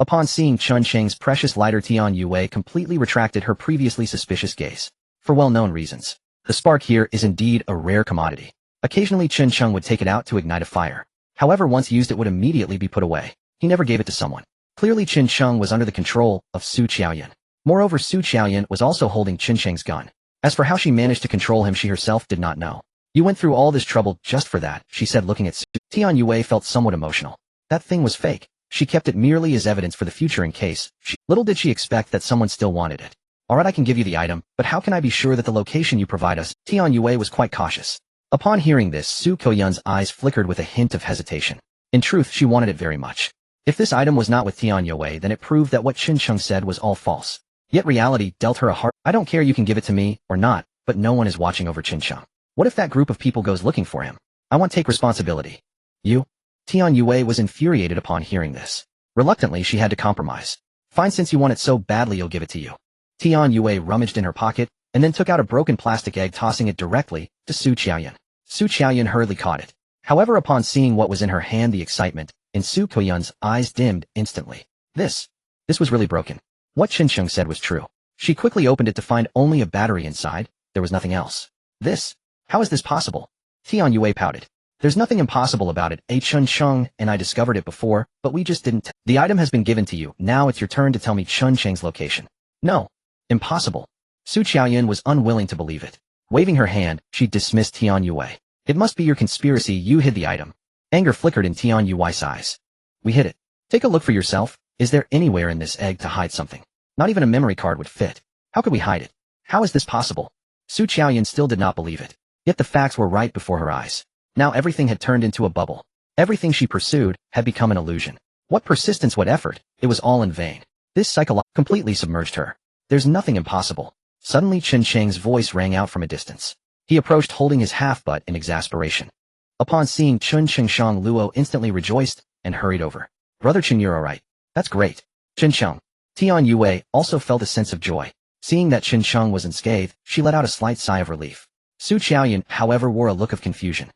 Upon seeing Qin Sheng's precious lighter, Tian Yue completely retracted her previously suspicious gaze. For well-known reasons. The spark here is indeed a rare commodity. Occasionally Qin Sheng would take it out to ignite a fire. However, once used it would immediately be put away. He never gave it to someone. Clearly Qin Sheng was under the control of Su Qiaoyun. Moreover, Su Qiaoyun was also holding Qin Sheng's gun. As for how she managed to control him, she herself did not know. You went through all this trouble just for that, she said, looking at Su. Tian Yue felt somewhat emotional. That thing was fake. She kept it merely as evidence for the future in case. Little did she expect that someone still wanted it. Alright, I can give you the item, but how can I be sure that the location you provide us? Tian Yue was quite cautious. Upon hearing this, Su Koyun's eyes flickered with a hint of hesitation. In truth, she wanted it very much. If this item was not with Tian Yue, then it proved that what Qin Sheng said was all false. Yet reality dealt her a hard. I don't care, you can give it to me, or not, but no one is watching over Qin Sheng. What if that group of people goes looking for him? I want to take responsibility. You? Tian Yue was infuriated upon hearing this. Reluctantly, she had to compromise. Fine, since you want it so badly, you'll give it to you. Tian Yue rummaged in her pocket, and then took out a broken plastic egg, tossing it directly to Su Qiaoyun. Su Qiaoyun hurriedly caught it. However, upon seeing what was in her hand, the excitement in Su Koyun's eyes dimmed instantly. This was really broken. What Qin Sheng said was true. She quickly opened it to find only a battery inside. There was nothing else. How is this possible? Tian Yue pouted. There's nothing impossible about it. Qin Sheng and I discovered it before, but we just didn't. The item has been given to you. Now it's your turn to tell me Qin Sheng's location. No. Impossible. Su Qiaoyun was unwilling to believe it. Waving her hand, she dismissed Tian Yue. It must be your conspiracy. You hid the item. Anger flickered in Tian Yue's eyes. We hid it. Take a look for yourself. Is there anywhere in this egg to hide something? Not even a memory card would fit. How could we hide it? How is this possible? Su Qiaoyun still did not believe it. Yet the facts were right before her eyes. Now everything had turned into a bubble. Everything she pursued had become an illusion. What persistence, what effort, it was all in vain. This psychology completely submerged her. There's nothing impossible. Suddenly Qin Sheng's voice rang out from a distance. He approached holding his half-butt in exasperation. Upon seeing Qin Sheng, Shang Luo instantly rejoiced and hurried over. Brother Qin, you're alright. That's great. Qin Sheng. Tian Yue also felt a sense of joy. Seeing that Qin Sheng was unscathed, she let out a slight sigh of relief. Su Qiaoyun, however, wore a look of confusion.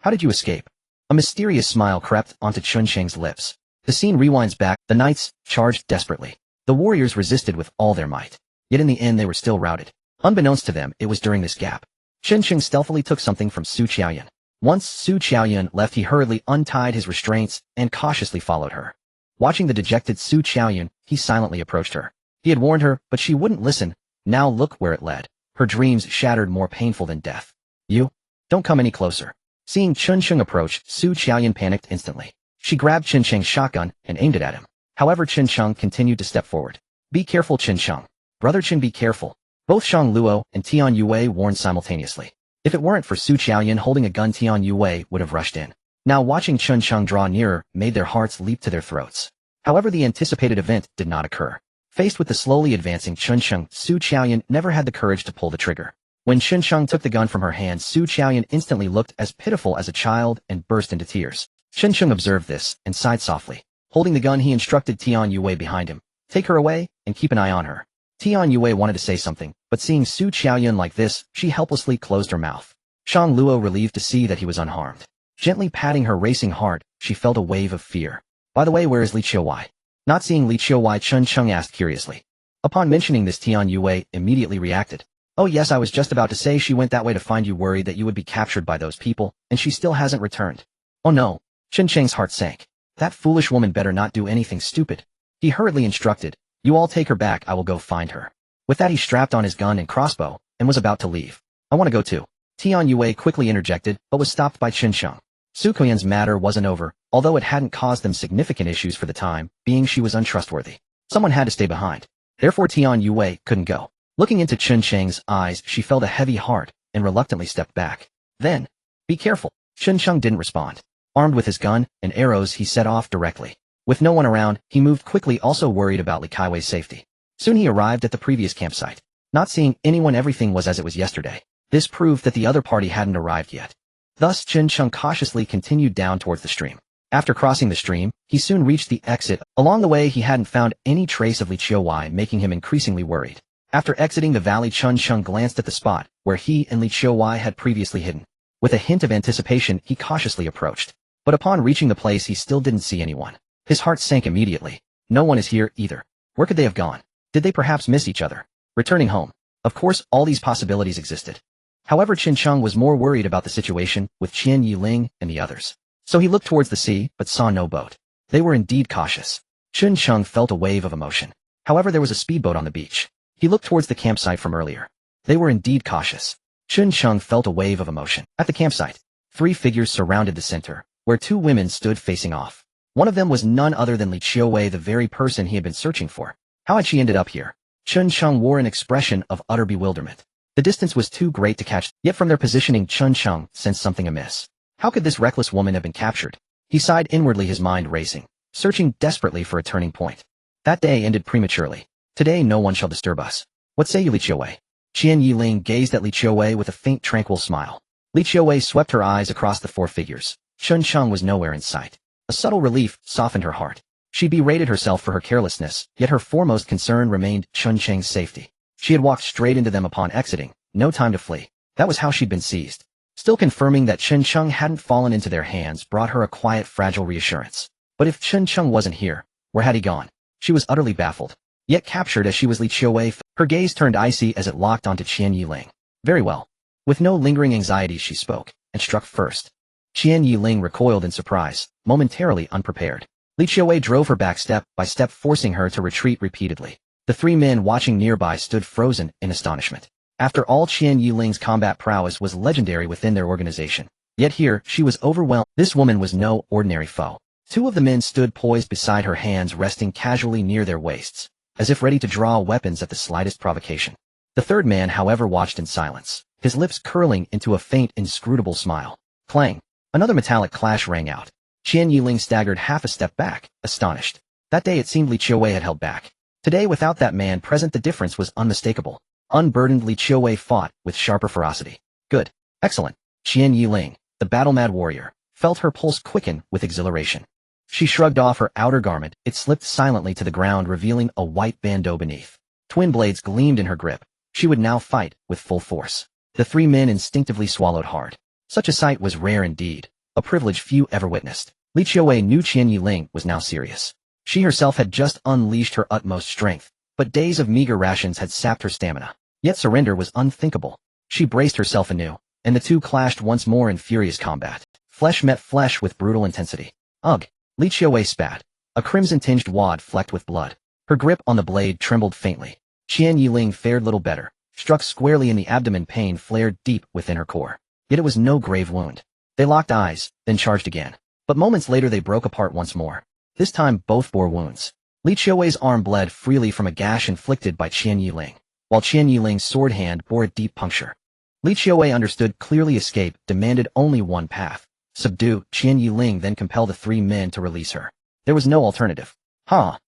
How did you escape? A mysterious smile crept onto Qin Sheng's lips. The scene rewinds back. The knights charged desperately. The warriors resisted with all their might. Yet in the end they were still routed. Unbeknownst to them, it was during this gap. Qin Sheng stealthily took something from Su Qiaoyun. Once Su Qiaoyun left, he hurriedly untied his restraints and cautiously followed her. Watching the dejected Su Qiaoyun, he silently approached her. He had warned her, but she wouldn't listen. Now look where it led. Her dreams shattered, more painful than death. You? Don't come any closer. Seeing Qin Sheng approach, Su Qiaoyun panicked instantly. She grabbed Qin Sheng's shotgun and aimed it at him. However, Qin Sheng continued to step forward. Be careful, Qin Sheng. Brother Qin, be careful. Both Shang Luo and Tian Yue warned simultaneously. If it weren't for Su Qiaoyun holding a gun, Tian Yue would have rushed in. Now watching Qin Sheng draw nearer made their hearts leap to their throats. However, the anticipated event did not occur. Faced with the slowly advancing Qin Sheng, Su Qiaoyun never had the courage to pull the trigger. When Qin Sheng took the gun from her hand, Su Qiaoyun instantly looked as pitiful as a child and burst into tears. Qin Sheng observed this and sighed softly. Holding the gun, he instructed Tian Yue behind him. Take her away and keep an eye on her. Tian Yue wanted to say something, but seeing Su Qiaoyun like this, she helplessly closed her mouth. Shang Luo, relieved to see that he was unharmed. Gently patting her racing heart, she felt a wave of fear. By the way, where is Li Qiuwei? Not seeing Li Qiuwei, Qin Sheng asked curiously. Upon mentioning this, Tian Yue immediately reacted. Oh yes, I was just about to say she went that way to find you, worried that you would be captured by those people, and she still hasn't returned. Oh no. Qin Sheng's heart sank. That foolish woman better not do anything stupid. He hurriedly instructed, you all take her back, I will go find her. With that he strapped on his gun and crossbow, and was about to leave. I want to go too. Tian Yue quickly interjected, but was stopped by Qin Sheng. Su Koyun's matter wasn't over, although it hadn't caused them significant issues for the time, being she was untrustworthy. Someone had to stay behind. Therefore Tian Yue couldn't go. Looking into Qin Sheng's eyes, she felt a heavy heart, and reluctantly stepped back. Then, be careful. Qin Sheng didn't respond. Armed with his gun and arrows, he set off directly. With no one around, he moved quickly, also worried about Li Kaiwei's safety. Soon he arrived at the previous campsite. Not seeing anyone, everything was as it was yesterday. This proved that the other party hadn't arrived yet. Thus Chen Sheng cautiously continued down towards the stream. After crossing the stream, he soon reached the exit. Along the way he hadn't found any trace of Li Qiuwei, making him increasingly worried. After exiting the valley, Chen Sheng glanced at the spot where he and Li Qiuwei had previously hidden. With a hint of anticipation, he cautiously approached. But upon reaching the place he still didn't see anyone. His heart sank immediately. No one is here either. Where could they have gone? Did they perhaps miss each other? Returning home. Of course, all these possibilities existed. However, Chen Sheng was more worried about the situation with Qian Yiling and the others. So he looked towards the sea, but saw no boat. They were indeed cautious. Chen Sheng felt a wave of emotion. However, there was a speedboat on the beach. He looked towards the campsite from earlier. They were indeed cautious. Chen Sheng felt a wave of emotion. At the campsite, 3 figures surrounded the center, where 2 women stood facing off. One of them was none other than Li Qiuwei, the very person he had been searching for. How had she ended up here? Chen Sheng wore an expression of utter bewilderment. The distance was too great to catch, yet from their positioning Chen Sheng sensed something amiss. How could this reckless woman have been captured? He sighed inwardly, his mind racing, searching desperately for a turning point. That day ended prematurely. Today no one shall disturb us. What say you, Li Qiuwei? Qian Yiling gazed at Li Qiuwei with a faint, tranquil smile. Li Qiuwei swept her eyes across the 4 figures. Chen Sheng was nowhere in sight. A subtle relief softened her heart. She berated herself for her carelessness, yet her foremost concern remained Chen Sheng's safety. She had walked straight into them upon exiting, no time to flee. That was how she'd been seized. Still confirming that Chen Sheng hadn't fallen into their hands brought her a quiet, fragile reassurance. But if Chen Sheng wasn't here, where had he gone? She was utterly baffled. Yet captured as she was, Li Qiuwei, her gaze turned icy as it locked onto Qian Yiling. Very well. With no lingering anxieties she spoke, and struck first. Qian Yiling recoiled in surprise, momentarily unprepared. Li Qiuwei drove her back step by step, forcing her to retreat repeatedly. The 3 men watching nearby stood frozen in astonishment. After all, Qian Yiling's combat prowess was legendary within their organization. Yet here, she was overwhelmed. This woman was no ordinary foe. 2 of the men stood poised beside her, hands resting casually near their waists, as if ready to draw weapons at the slightest provocation. The 3rd man, however, watched in silence, his lips curling into a faint, inscrutable smile. Clang! Another metallic clash rang out. Qian Yiling staggered half a step back, astonished. That day it seemed Li Qiuwei had held back. Today, without that man present, the difference was unmistakable. Unburdened, Li Qiuwei fought with sharper ferocity. Good. Excellent. Qian Yiling, the battle-mad warrior, felt her pulse quicken with exhilaration. She shrugged off her outer garment. It slipped silently to the ground, revealing a white bandeau beneath. Twin blades gleamed in her grip. She would now fight with full force. The 3 men instinctively swallowed hard. Such a sight was rare indeed, a privilege few ever witnessed. Li Qiuwei knew Qian Yiling was now serious. She herself had just unleashed her utmost strength, but days of meager rations had sapped her stamina. Yet surrender was unthinkable. She braced herself anew, and the 2 clashed once more in furious combat. Flesh met flesh with brutal intensity. Ugh! Li Qiuwei spat. A crimson-tinged wad flecked with blood. Her grip on the blade trembled faintly. Qian Yiling fared little better. Struck squarely in the abdomen, pain flared deep within her core. Yet it was no grave wound. They locked eyes, then charged again. But moments later they broke apart once more. This time both bore wounds. Li Qiuwei's arm bled freely from a gash inflicted by Qian Yiling, while Qian Yiling's sword hand bore a deep puncture. Li Qiuwei understood clearly. Escape demanded only one path. Subdue. Qian Yiling then compelled the 3 men to release her. There was no alternative.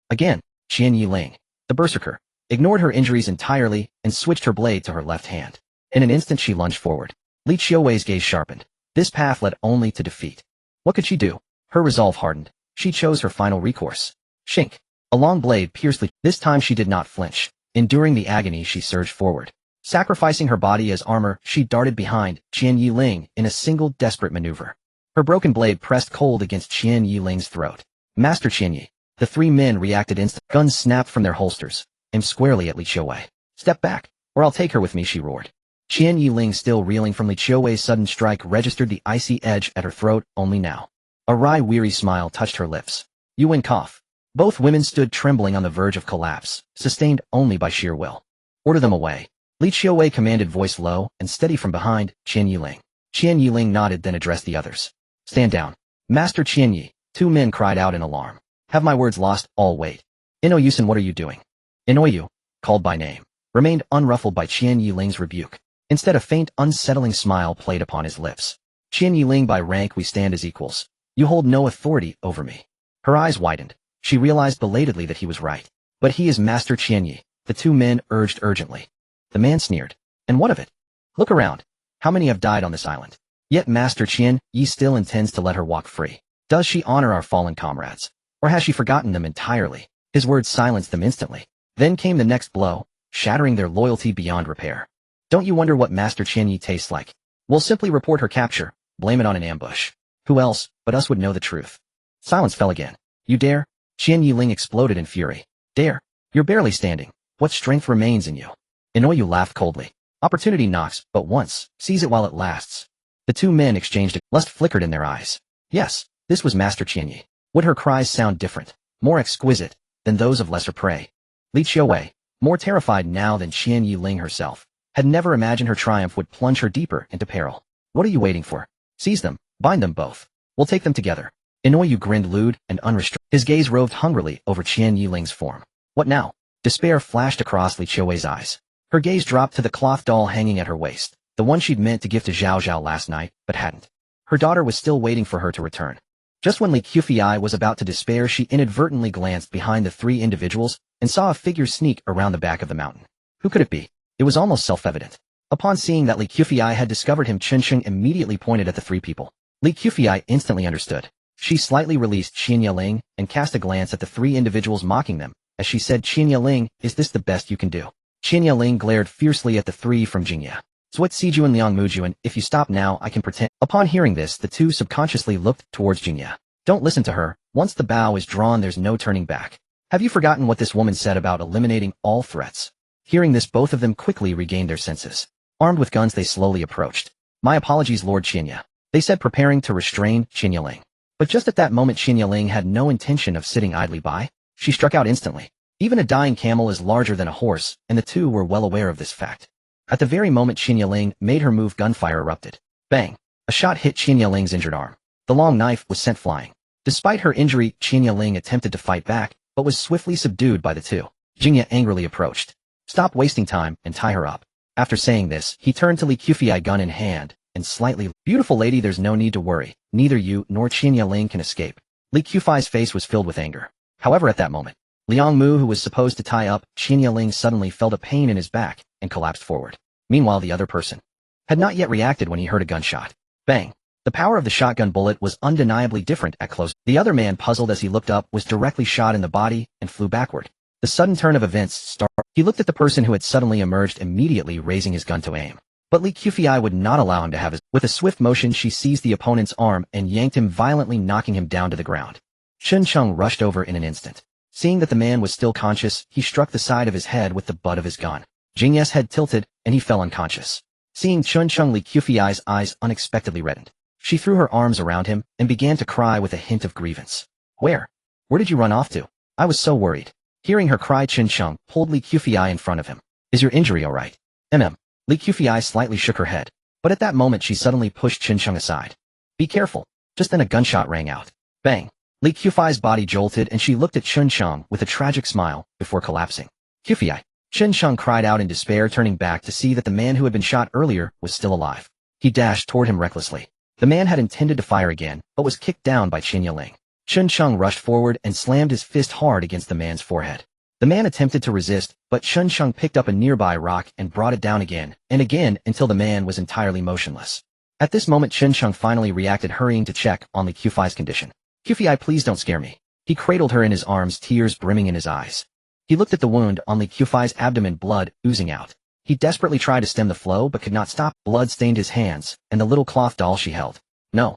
Again, Qian Yiling, the berserker, ignored her injuries entirely and switched her blade to her left hand. In an instant she lunged forward. Li Qiuwei's gaze sharpened. This path led only to defeat. What could she do? Her resolve hardened. She chose her final recourse. Shink. A long blade pierced Li. This time she did not flinch. Enduring the agony, she surged forward. Sacrificing her body as armor, she darted behind Qian Yiling in a single desperate maneuver. Her broken blade pressed cold against Qian Yiling's throat. Master Qianyi. The 3 men reacted instantly. Guns snapped from their holsters, aimed squarely at Li Qiuwei. Step back, or I'll take her with me, she roared. Qian Yiling, still reeling from Li Qiuwei's sudden strike, registered the icy edge at her throat only now. A wry, weary smile touched her lips. You win. Cough. Both women stood trembling on the verge of collapse, sustained only by sheer will. Order them away. Li Qiuwei commanded, voice low and steady from behind Qian Yiling. Qian Yiling nodded, then addressed the others. Stand down. Master Qianyi, 2 men cried out in alarm. Have my words lost all weight? Inoyusen, what are you doing? Inoyu, called by name, remained unruffled by Qian Yiling's rebuke. Instead, a faint, unsettling smile played upon his lips. Qian Yiling, by rank we stand as equals. You hold no authority over me. Her eyes widened. She realized belatedly that he was right. But he is Master Qianyi, the 2 men urged urgently. The man sneered. And what of it? Look around. How many have died on this island? Yet Master Qian Yi still intends to let her walk free. Does she honor our fallen comrades? Or has she forgotten them entirely? His words silenced them instantly. Then came the next blow, shattering their loyalty beyond repair. Don't you wonder what Master Qian Yi tastes like? We'll simply report her capture, blame it on an ambush. Who else but us would know the truth? Silence fell again. You dare? Qian Yiling exploded in fury. Dare? You're barely standing. What strength remains in you? Inoue laughed coldly. Opportunity knocks, but once, seize it while it lasts. The two men exchanged. Lust flickered in their eyes. Yes, this was Master Qian Yi. Would her cries sound different, more exquisite, than those of lesser prey? Li Qiuwei, more terrified now than Qian Yiling herself, had never imagined her triumph would plunge her deeper into peril. What are you waiting for? Seize them, bind them both. We'll take them together. Inoue grinned lewd and unrestrained. His gaze roved hungrily over Qian Yiling's form. What now? Despair flashed across Li Qiuwei's eyes. Her gaze dropped to the cloth doll hanging at her waist, the one she'd meant to give to Zhao Zhao last night, but hadn't. Her daughter was still waiting for her to return. Just when Li Qiufei was about to despair, she inadvertently glanced behind the three individuals and saw a figure sneak around the back of the mountain. Who could it be? It was almost self-evident. Upon seeing that Li Qiufei had discovered him, Chen Sheng immediately pointed at the three people. Li Qiufei instantly understood. She slightly released Qian Yiling and cast a glance at the three individuals mocking them, as she said, Qian Yiling, is this the best you can do? Qian Yiling glared fiercely at the three from Jingya. Swat Siju and Liang Mujuan, if you stop now I can pretend. Upon hearing this, the two subconsciously looked towards Jingya. Don't listen to her. Once the bow is drawn, there's no turning back. Have you forgotten what this woman said about eliminating all threats? Hearing this, both of them quickly regained their senses. Armed with guns, they slowly approached. My apologies, Lord Qianya, they said, preparing to restrain Qian Yiling. But just at that moment, Qian Yiling had no intention of sitting idly by. She struck out instantly. Even a dying camel is larger than a horse, and the two were well aware of this fact. At the very moment Qian Yiling made her move, gunfire erupted. Bang! A shot hit Qian Yiling's injured arm. The long knife was sent flying. Despite her injury, Qian Yiling attempted to fight back, but was swiftly subdued by the two. Jingya angrily approached. Stop wasting time and tie her up. After saying this, he turned to Li Qiufei, gun in hand, and slightly, beautiful lady, there's no need to worry. Neither you nor Qian Yiling can escape. Li Qiufei's face was filled with anger. However, at that moment, Liang Mu, who was supposed to tie up Qian Yiling, suddenly felt a pain in his back and collapsed forward. Meanwhile, the other person had not yet reacted when he heard a gunshot. Bang! The power of the shotgun bullet was undeniably different at close. The other man, puzzled as he looked up, was directly shot in the body and flew backward. The sudden turn of events started. He looked at the person who had suddenly emerged, immediately raising his gun to aim. But Li Qiufei would not allow him to have his. With a swift motion, she seized the opponent's arm and yanked him violently, knocking him down to the ground. Chen Cheng rushed over in an instant. Seeing that the man was still conscious, he struck the side of his head with the butt of his gun. Jingya's head tilted, and he fell unconscious. Seeing Chen Cheng, Li Qiufei's eyes unexpectedly reddened. She threw her arms around him and began to cry with a hint of grievance. Where did you run off to? I was so worried. Hearing her cry, Chen Cheng pulled Li Qiufei in front of him. Is your injury all right? Li Qiufei slightly shook her head. But at that moment she suddenly pushed Chen Cheng aside. Be careful. Just then a gunshot rang out. Bang! Li Qiufei's body jolted and she looked at Chen Cheng with a tragic smile before collapsing. Qiufei! Chen Cheng cried out in despair, turning back to see that the man who had been shot earlier was still alive. He dashed toward him recklessly. The man had intended to fire again, but was kicked down by Qian Yiling. Chen Cheng rushed forward and slammed his fist hard against the man's forehead. The man attempted to resist, but Chen Cheng picked up a nearby rock and brought it down again and again until the man was entirely motionless. At this moment Chen Cheng finally reacted, hurrying to check on Li Qiufei's condition. Qiufei, please don't scare me. He cradled her in his arms, tears brimming in his eyes. He looked at the wound on Li Qiufei's abdomen, blood oozing out. He desperately tried to stem the flow but could not stop. Blood stained his hands and the little cloth doll she held. No,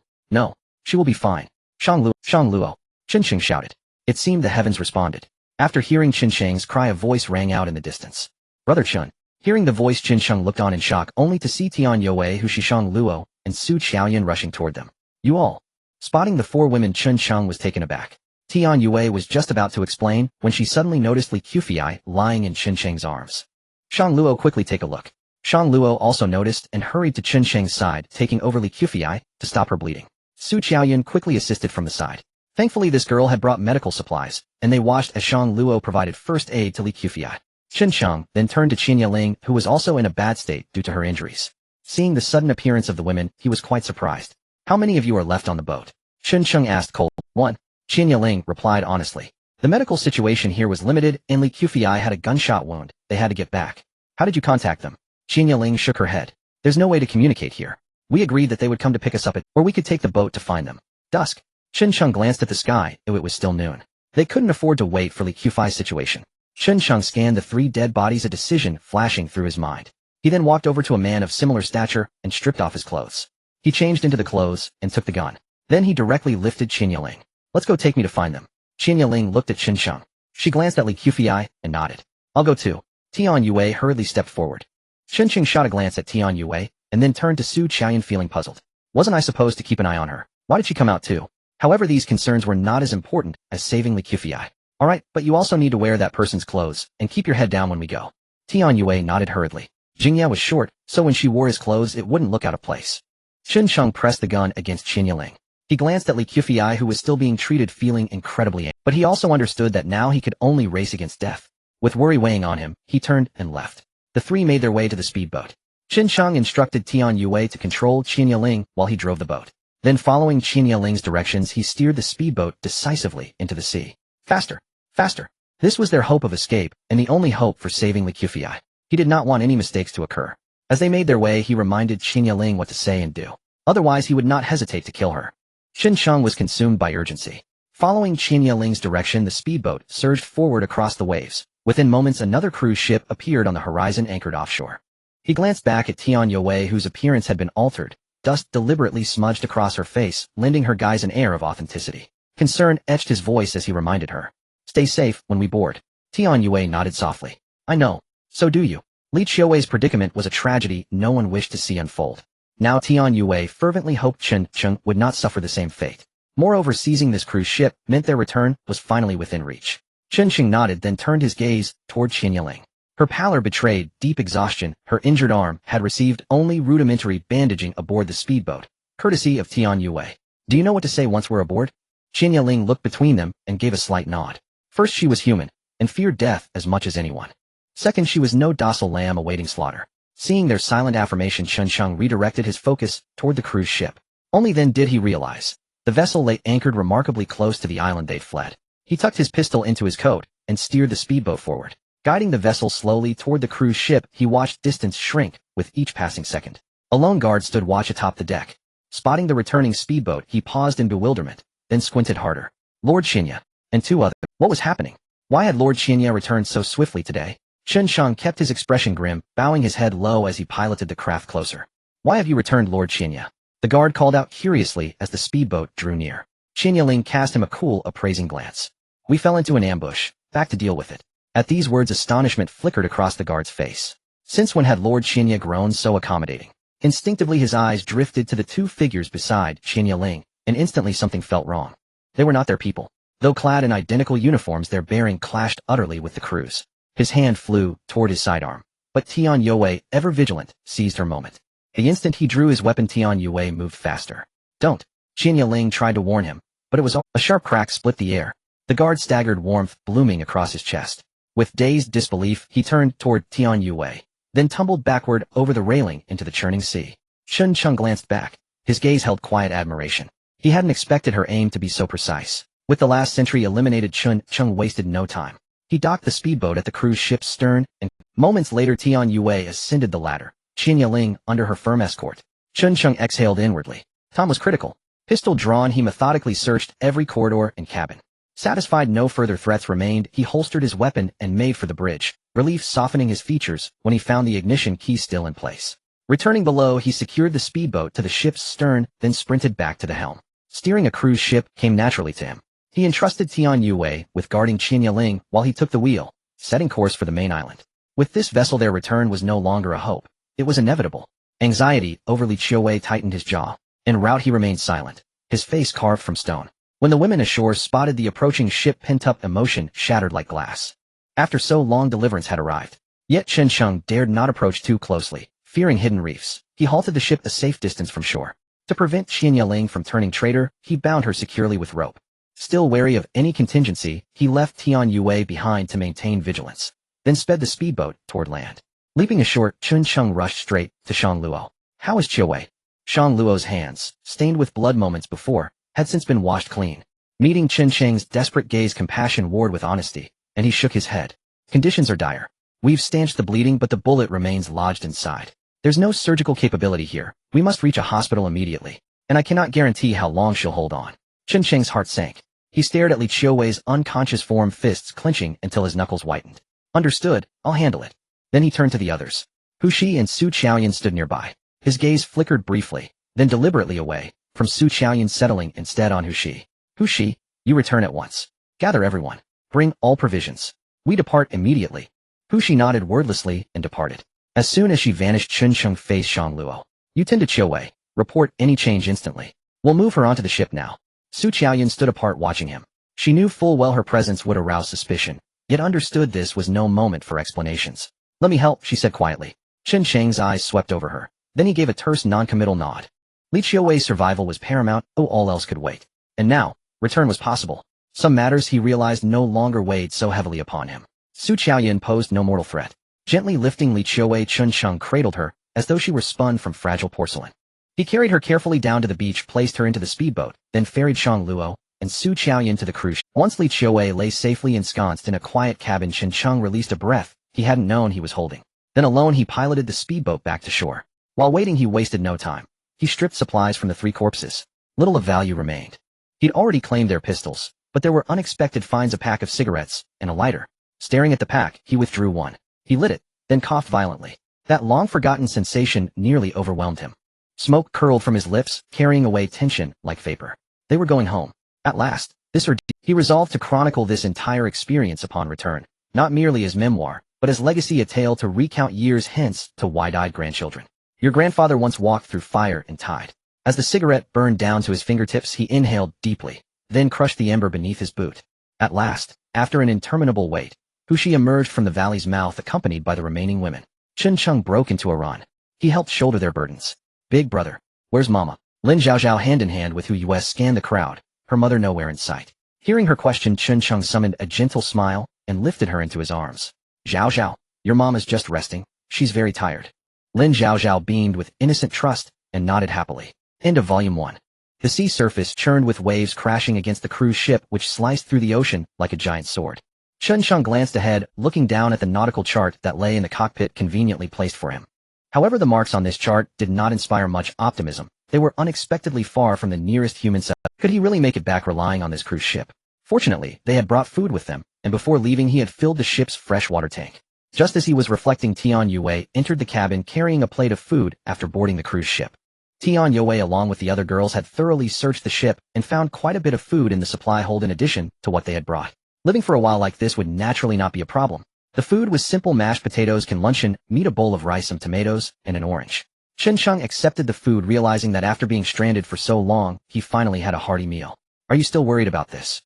she will be fine. Shang Luo, Chen Sheng shouted. It seemed the heavens responded. After hearing Chen Sheng's cry, a voice rang out in the distance. Brother Chen. Hearing the voice, Chen Sheng looked on in shock, only to see Tian Yue, Shang Luo, and Su Qiaoyan rushing toward them. You all. Spotting the four women, Chen Sheng was taken aback. Tian Yue was just about to explain when she suddenly noticed Li Qiufei lying in Chen Sheng's arms. Shang Luo, quickly take a look. Shang Luo also noticed and hurried to Chen Sheng's side, taking over Li Qiufei to stop her bleeding. Su Qiaoyan quickly assisted from the side. Thankfully, this girl had brought medical supplies, and they watched as Shang Luo provided first aid to Li Qiufei. Chen Cheng then turned to Qian Yiling, who was also in a bad state due to her injuries. Seeing the sudden appearance of the women, he was quite surprised. How many of you are left on the boat? Chen Cheng asked coldly. One. Qian Yiling replied honestly. The medical situation here was limited, and Li Qiufei had a gunshot wound. They had to get back. How did you contact them? Qian Ling shook her head. There's no way to communicate here. We agreed that they would come to pick us up or we could take the boat to find them. Dusk. Chen Sheng glanced at the sky. It was still noon. They couldn't afford to wait for Li Qufei's situation. Chen Sheng scanned the 3 dead bodies, a decision flashing through his mind. He then walked over to a man of similar stature and stripped off his clothes. He changed into the clothes and took the gun. Then he directly lifted Qian Ling. Let's go, take me to find them. Qian Ling looked at Chen Sheng. She glanced at Li Qufei and nodded. I'll go too. Tian Yue hurriedly stepped forward. Chen Sheng shot a glance at Tian Yue and then turned to Su Qian, feeling puzzled. Wasn't I supposed to keep an eye on her? Why did she come out too? However, these concerns were not as important as saving Li Qufei. Alright, but you also need to wear that person's clothes and keep your head down when we go. Tian Yue nodded hurriedly. Jingya was short, so when she wore his clothes it wouldn't look out of place. Chen Sheng pressed the gun against Qian Ling. He glanced at Li Qufei, who was still being treated, feeling incredibly angry, but he also understood that now he could only race against death. With worry weighing on him, he turned and left. The 3 made their way to the speedboat. Chen Sheng instructed Tian Yue to control Qian Ling while he drove the boat. Then, following Qian Ling's directions, he steered the speedboat decisively into the sea. Faster! Faster! This was their hope of escape, and the only hope for saving Li Qufei. He did not want any mistakes to occur. As they made their way, he reminded Qian Ling what to say and do. Otherwise, he would not hesitate to kill her. Chen Sheng was consumed by urgency. Following Qian Ling's direction, the speedboat surged forward across the waves. Within moments, another cruise ship appeared on the horizon, anchored offshore. He glanced back at Tian Yue, whose appearance had been altered. Dust deliberately smudged across her face, lending her guise an air of authenticity. Concern etched his voice as he reminded her. Stay safe when we board. Tian Yue nodded softly. I know. So do you. Li Qiuwei's predicament was a tragedy no one wished to see unfold. Now Tian Yue fervently hoped Chen Sheng would not suffer the same fate. Moreover, seizing this cruise ship meant their return was finally within reach. Chen Sheng nodded, then turned his gaze toward Qian Ling. Her pallor betrayed deep exhaustion. Her injured arm had received only rudimentary bandaging aboard the speedboat, courtesy of Tian Yue. Do you know what to say once we're aboard? Qian Ling looked between them and gave a slight nod. First, she was human, and feared death as much as anyone. Second, she was no docile lamb awaiting slaughter. Seeing their silent affirmation, Chen Sheng redirected his focus toward the cruise ship. Only then did he realize. The vessel lay anchored remarkably close to the island they'd fled. He tucked his pistol into his coat and steered the speedboat forward. Guiding the vessel slowly toward the cruise ship, he watched distance shrink with each passing second. A lone guard stood watch atop the deck. Spotting the returning speedboat, he paused in bewilderment, then squinted harder. Lord Qinya and 2 others. What was happening? Why had Lord Qinya returned so swiftly today? Chen Sheng kept his expression grim, bowing his head low as he piloted the craft closer. Why have you returned, Lord Qinya? The guard called out curiously as the speedboat drew near. Qian Ling cast him a cool, appraising glance. We fell into an ambush. Back to deal with it. At these words, astonishment flickered across the guard's face. Since when had Lord Qinya grown so accommodating? Instinctively, his eyes drifted to the 2 figures beside Qian Ling, and instantly something felt wrong. They were not their people. Though clad in identical uniforms, their bearing clashed utterly with the crew's. His hand flew toward his sidearm, but Tian Yue, ever vigilant, seized her moment. The instant he drew his weapon, Tian Yue moved faster. Don't. Qian Ling tried to warn him, but it was a sharp crack split the air. The guard staggered, warmth blooming across his chest. With dazed disbelief, he turned toward Tian Yue, then tumbled backward over the railing into the churning sea. Chen Sheng glanced back. His gaze held quiet admiration. He hadn't expected her aim to be so precise. With the last sentry eliminated, Chen Sheng wasted no time. He docked the speedboat at the cruise ship's stern, and moments later Tian Yue ascended the ladder, Qian Ling under her firm escort. Chen Sheng exhaled inwardly. Time was critical. Pistol drawn, he methodically searched every corridor and cabin. Satisfied no further threats remained, he holstered his weapon and made for the bridge, relief softening his features when he found the ignition key still in place. Returning below, he secured the speedboat to the ship's stern, then sprinted back to the helm. Steering a cruise ship came naturally to him. He entrusted Tian Yue with guarding Qian Ling while he took the wheel, setting course for the main island. With this vessel, their return was no longer a hope. It was inevitable. Anxiety over Li Qiuwei tightened his jaw. En route, he remained silent, his face carved from stone. When the women ashore spotted the approaching ship, pent-up emotion shattered like glass. After so long, deliverance had arrived. Yet Chen Sheng dared not approach too closely, fearing hidden reefs. He halted the ship a safe distance from shore. To prevent Qian Ling from turning traitor, he bound her securely with rope. Still wary of any contingency, he left Tian Yue behind to maintain vigilance, then sped the speedboat toward land. Leaping ashore, Chen Sheng rushed straight to Shang Luo. How is Qiuwei? Shang Luo's hands, stained with blood moments before, had since been washed clean. Meeting Chen Sheng's desperate gaze, compassion warred with honesty, and he shook his head. Conditions are dire. We've stanched the bleeding, but the bullet remains lodged inside. There's no surgical capability here. We must reach a hospital immediately. And I cannot guarantee how long she'll hold on. Chen Cheng's heart sank. He stared at Li Qiuwei's unconscious form, fists clenching until his knuckles whitened. Understood, I'll handle it. Then he turned to the others. Hu Shi and Su Qiaoyan stood nearby. His gaze flickered briefly, then deliberately away, from Su Qiaoyan, settling instead on Hu Shi. Hu Shi, you return at once. Gather everyone. Bring all provisions. We depart immediately. Hu Shi nodded wordlessly and departed. As soon as she vanished, Chen Cheng faced Shang Luo. You tend to Qiuwei. Report any change instantly. We'll move her onto the ship now. Su Qiaoyan stood apart watching him. She knew full well her presence would arouse suspicion, yet understood this was no moment for explanations. Let me help, she said quietly. Chen Cheng's eyes swept over her. Then he gave a terse non-committal nod. Li Qiuwei's survival was paramount, all else could wait. And now, return was possible. Some matters he realized no longer weighed so heavily upon him. Su Qiaoyan posed no mortal threat. Gently lifting Li Qiuwei, Chen Cheng cradled her, as though she were spun from fragile porcelain. He carried her carefully down to the beach, placed her into the speedboat, then ferried Shang Luo and Su Qiaoyan to the cruise ship. Once Li Qiuwei lay safely ensconced in a quiet cabin, Chen Cheng released a breath he hadn't known he was holding. Then alone he piloted the speedboat back to shore. While waiting, he wasted no time. He stripped supplies from the 3 corpses. Little of value remained. He'd already claimed their pistols, but there were unexpected finds: a pack of cigarettes and a lighter. Staring at the pack, he withdrew one. He lit it, then coughed violently. That long-forgotten sensation nearly overwhelmed him. Smoke curled from his lips, carrying away tension like vapor. They were going home. At last, this ordeal. He resolved to chronicle this entire experience upon return, not merely as memoir, but as legacy, a tale to recount years hence to wide-eyed grandchildren. Your grandfather once walked through fire and tide. As the cigarette burned down to his fingertips, he inhaled deeply, then crushed the ember beneath his boot. At last, after an interminable wait, Hu Shi emerged from the valley's mouth accompanied by the remaining women. Chen Cheng broke into a run. He helped shoulder their burdens. Big brother, where's Mama? Lin Zhaozhao, hand in hand with Hu Yue, scanned the crowd, her mother nowhere in sight. Hearing her question, Chen Cheng summoned a gentle smile and lifted her into his arms. Zhaozhao, your mom is just resting. She's very tired. Lin Zhaozhao beamed with innocent trust and nodded happily. End of Volume 1. The sea surface churned with waves crashing against the cruise ship, which sliced through the ocean like a giant sword. Chen Cheng glanced ahead, looking down at the nautical chart that lay in the cockpit conveniently placed for him. However, the marks on this chart did not inspire much optimism. They were unexpectedly far from the nearest human settlement. Could he really make it back relying on this cruise ship? Fortunately, they had brought food with them, and before leaving he had filled the ship's freshwater tank. Just as he was reflecting, Tian Yue entered the cabin carrying a plate of food after boarding the cruise ship. Tian Yue, along with the other girls, had thoroughly searched the ship and found quite a bit of food in the supply hold in addition to what they had brought. Living for a while like this would naturally not be a problem. The food was simple: mashed potatoes, can luncheon, meat, a bowl of rice, some tomatoes, and an orange. Chen Cheng accepted the food, realizing that after being stranded for so long, he finally had a hearty meal. Are you still worried about this?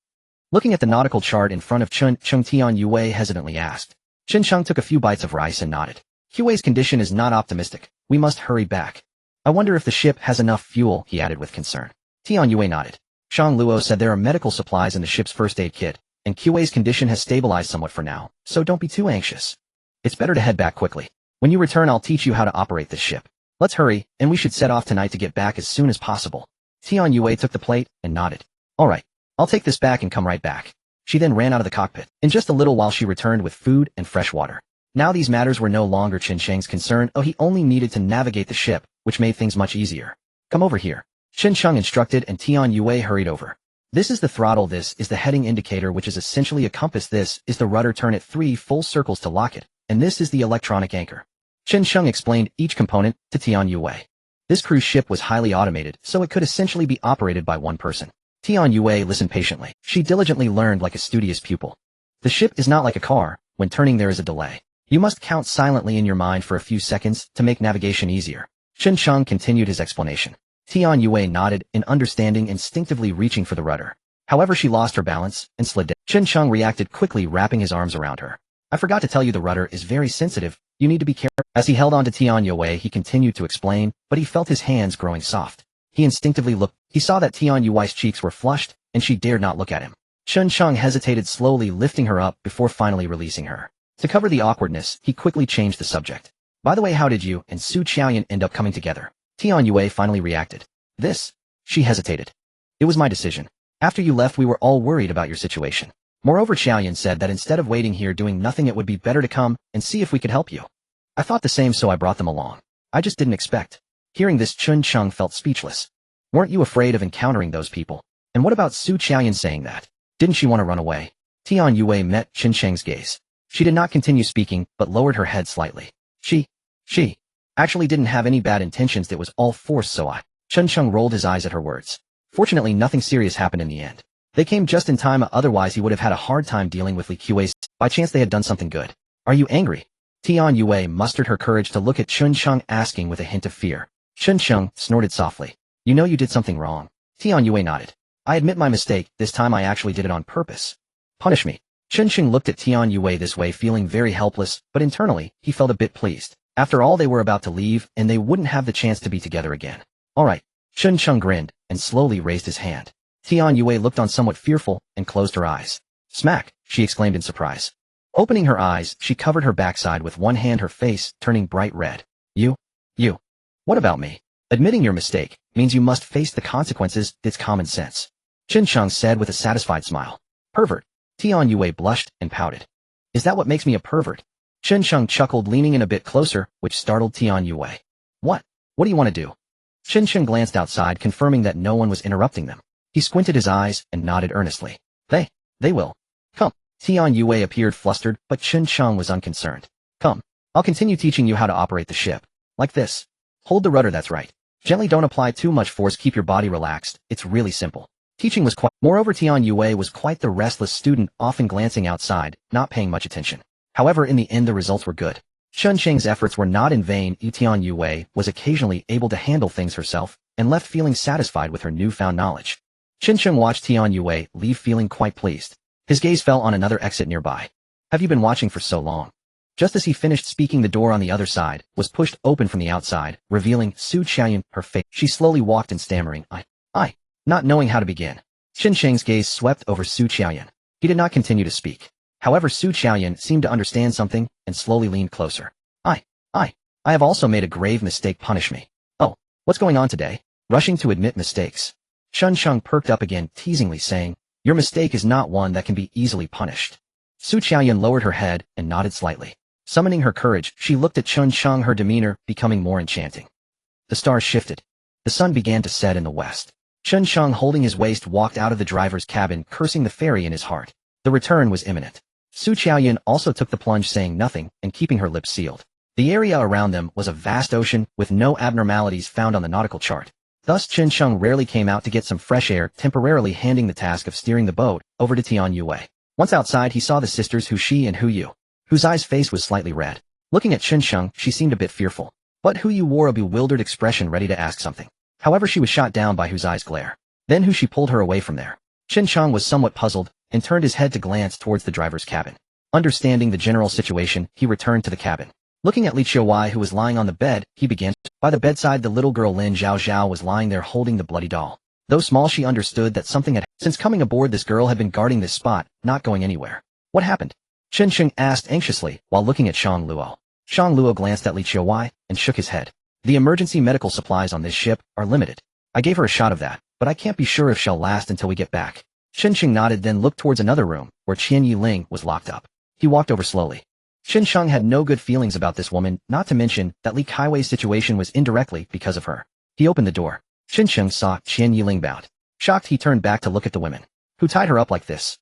Looking at the nautical chart in front of Chen Cheng, Tian Yue hesitantly asked. Chen Cheng took a few bites of rice and nodded. Hui's condition is not optimistic. We must hurry back. I wonder if the ship has enough fuel, he added with concern. Tian Yue nodded. Shang Luo said there are medical supplies in the ship's first aid kit, and Hui's condition has stabilized somewhat for now, so don't be too anxious. It's better to head back quickly. When you return, I'll teach you how to operate this ship. Let's hurry, and we should set off tonight to get back as soon as possible. Tian Yue took the plate and nodded. All right, I'll take this back and come right back. She then ran out of the cockpit. In just a little while she returned with food and fresh water. Now these matters were no longer Chen Cheng's concern. He only needed to navigate the ship, which made things much easier. Come over here. Chen Cheng instructed, and Tian Yue hurried over. This is the throttle, this is the heading indicator, which is essentially a compass, this is the rudder, turn it 3 full circles to lock it, and this is the electronic anchor. Chen Cheng explained each component to Tian Yue. This cruise ship was highly automated, so it could essentially be operated by one person. Tian Yue listened patiently. She diligently learned like a studious pupil. The ship is not like a car. When turning there is a delay. You must count silently in your mind for a few seconds to make navigation easier. Chen Cheng continued his explanation. Tian Yue nodded in understanding, instinctively reaching for the rudder. However, she lost her balance and slid down. Chen Cheng reacted quickly, wrapping his arms around her. I forgot to tell you, the rudder is very sensitive. You need to be careful. As he held on to Tian Yue, he continued to explain, but he felt his hands growing soft. He instinctively looked. He saw that Tian Yue's cheeks were flushed, and she dared not look at him. Chen Cheng hesitated, slowly lifting her up before finally releasing her. To cover the awkwardness, he quickly changed the subject. By the way, how did you and Su Qiaoyan end up coming together? Tian Yue finally reacted. This? She hesitated. It was my decision. After you left, we were all worried about your situation. Moreover, Xiaoyan said that instead of waiting here doing nothing it would be better to come and see if we could help you. I thought the same, so I brought them along. I just didn't expect. Hearing this, Chun Cheng felt speechless. Weren't you afraid of encountering those people? And what about Su Qiaoyan saying that? Didn't she want to run away? Tian Yue met Chun Cheng's gaze. She did not continue speaking, but lowered her head slightly. She actually didn't have any bad intentions, that was all forced, so I. Chun Cheng rolled his eyes at her words. Fortunately, nothing serious happened in the end. They came just in time, otherwise he would have had a hard time dealing with Li Kuei. By chance they had done something good. Are you angry? Tian Yue mustered her courage to look at Chun Cheng, asking with a hint of fear. Chun Cheng snorted softly. You know you did something wrong. Tian Yue nodded. I admit my mistake, this time I actually did it on purpose. Punish me. Chun Cheng looked at Tian Yue this way, feeling very helpless, but internally, he felt a bit pleased. After all, they were about to leave, and they wouldn't have the chance to be together again. Alright. Chun Cheng grinned, and slowly raised his hand. Tian Yue looked on somewhat fearful, and closed her eyes. Smack, she exclaimed in surprise. Opening her eyes, she covered her backside with one hand, her face turning bright red. You. What about me? Admitting your mistake means you must face the consequences, it's common sense. Chun Cheng said with a satisfied smile. Pervert. Tian Yue blushed and pouted. Is that what makes me a pervert? Chun Cheng chuckled, leaning in a bit closer, which startled Tian Yue. What do you want to do? Chun Cheng glanced outside, confirming that no one was interrupting them. He squinted his eyes and nodded earnestly. They will. Come. Tian Yue appeared flustered, but Chun Cheng was unconcerned. Come. I'll continue teaching you how to operate the ship. Like this. Hold the rudder, that's right. Gently, don't apply too much force, keep your body relaxed, it's really simple. Teaching was Moreover, Tian Yue was quite the restless student, often glancing outside, not paying much attention. However, in the end the results were good. Chun Cheng's efforts were not in vain. Tian Yue was occasionally able to handle things herself, and left feeling satisfied with her newfound knowledge. Chun Cheng watched Tian Yue leave feeling quite pleased. His gaze fell on another exit nearby. Have you been watching for so long? Just as he finished speaking, the door on the other side was pushed open from the outside, revealing Su Qiaoyan, her face. She slowly walked in, stammering, I, not knowing how to begin. Chun Cheng's gaze swept over Su Qiaoyan. He did not continue to speak. However, Su Qiaoyan seemed to understand something, and slowly leaned closer. I have also made a grave mistake, punish me. Oh, what's going on today? Rushing to admit mistakes. Chun Cheng perked up again, teasingly saying, your mistake is not one that can be easily punished. Su Qiaoyan lowered her head, and nodded slightly. Summoning her courage, she looked at Chun Cheng, her demeanor becoming more enchanting. The stars shifted. The sun began to set in the west. Chun Cheng, holding his waist, walked out of the driver's cabin, cursing the fairy in his heart. The return was imminent. Su Qiaoyan also took the plunge, saying nothing, and keeping her lips sealed. The area around them was a vast ocean, with no abnormalities found on the nautical chart. Thus Chun Cheng rarely came out to get some fresh air, temporarily handing the task of steering the boat over to Tian Yue. Once outside, he saw the sisters Hu Shi and Hu Yu, whose eyes face was slightly red. Looking at Chun Cheng, she seemed a bit fearful. But Hu Yu wore a bewildered expression, ready to ask something. However, she was shot down by Hu's eyes glare. Then Hu Shi pulled her away from there. Chun Cheng was somewhat puzzled, and turned his head to glance towards the driver's cabin. Understanding the general situation, he returned to the cabin. Looking at Li Qiuwei, who was lying on the bed, he began. By the bedside, the little girl Lin Zhao Zhao was lying there holding the bloody doll. Though small, she understood that something had. Since coming aboard, this girl had been guarding this spot, not going anywhere. What happened? Chun Cheng asked anxiously, while looking at Shang Luo. Shang Luo glanced at Li Qiuwei, and shook his head. The emergency medical supplies on this ship are limited. I gave her a shot of that, but I can't be sure if she'll last until we get back. Chun Cheng nodded, then looked towards another room, where Qian Yiling was locked up. He walked over slowly. Chun Cheng had no good feelings about this woman, not to mention that Li Kaiwei's situation was indirectly because of her. He opened the door. Chun Cheng saw Qian Yiling bound. Shocked, he turned back to look at the women. Who tied her up like this?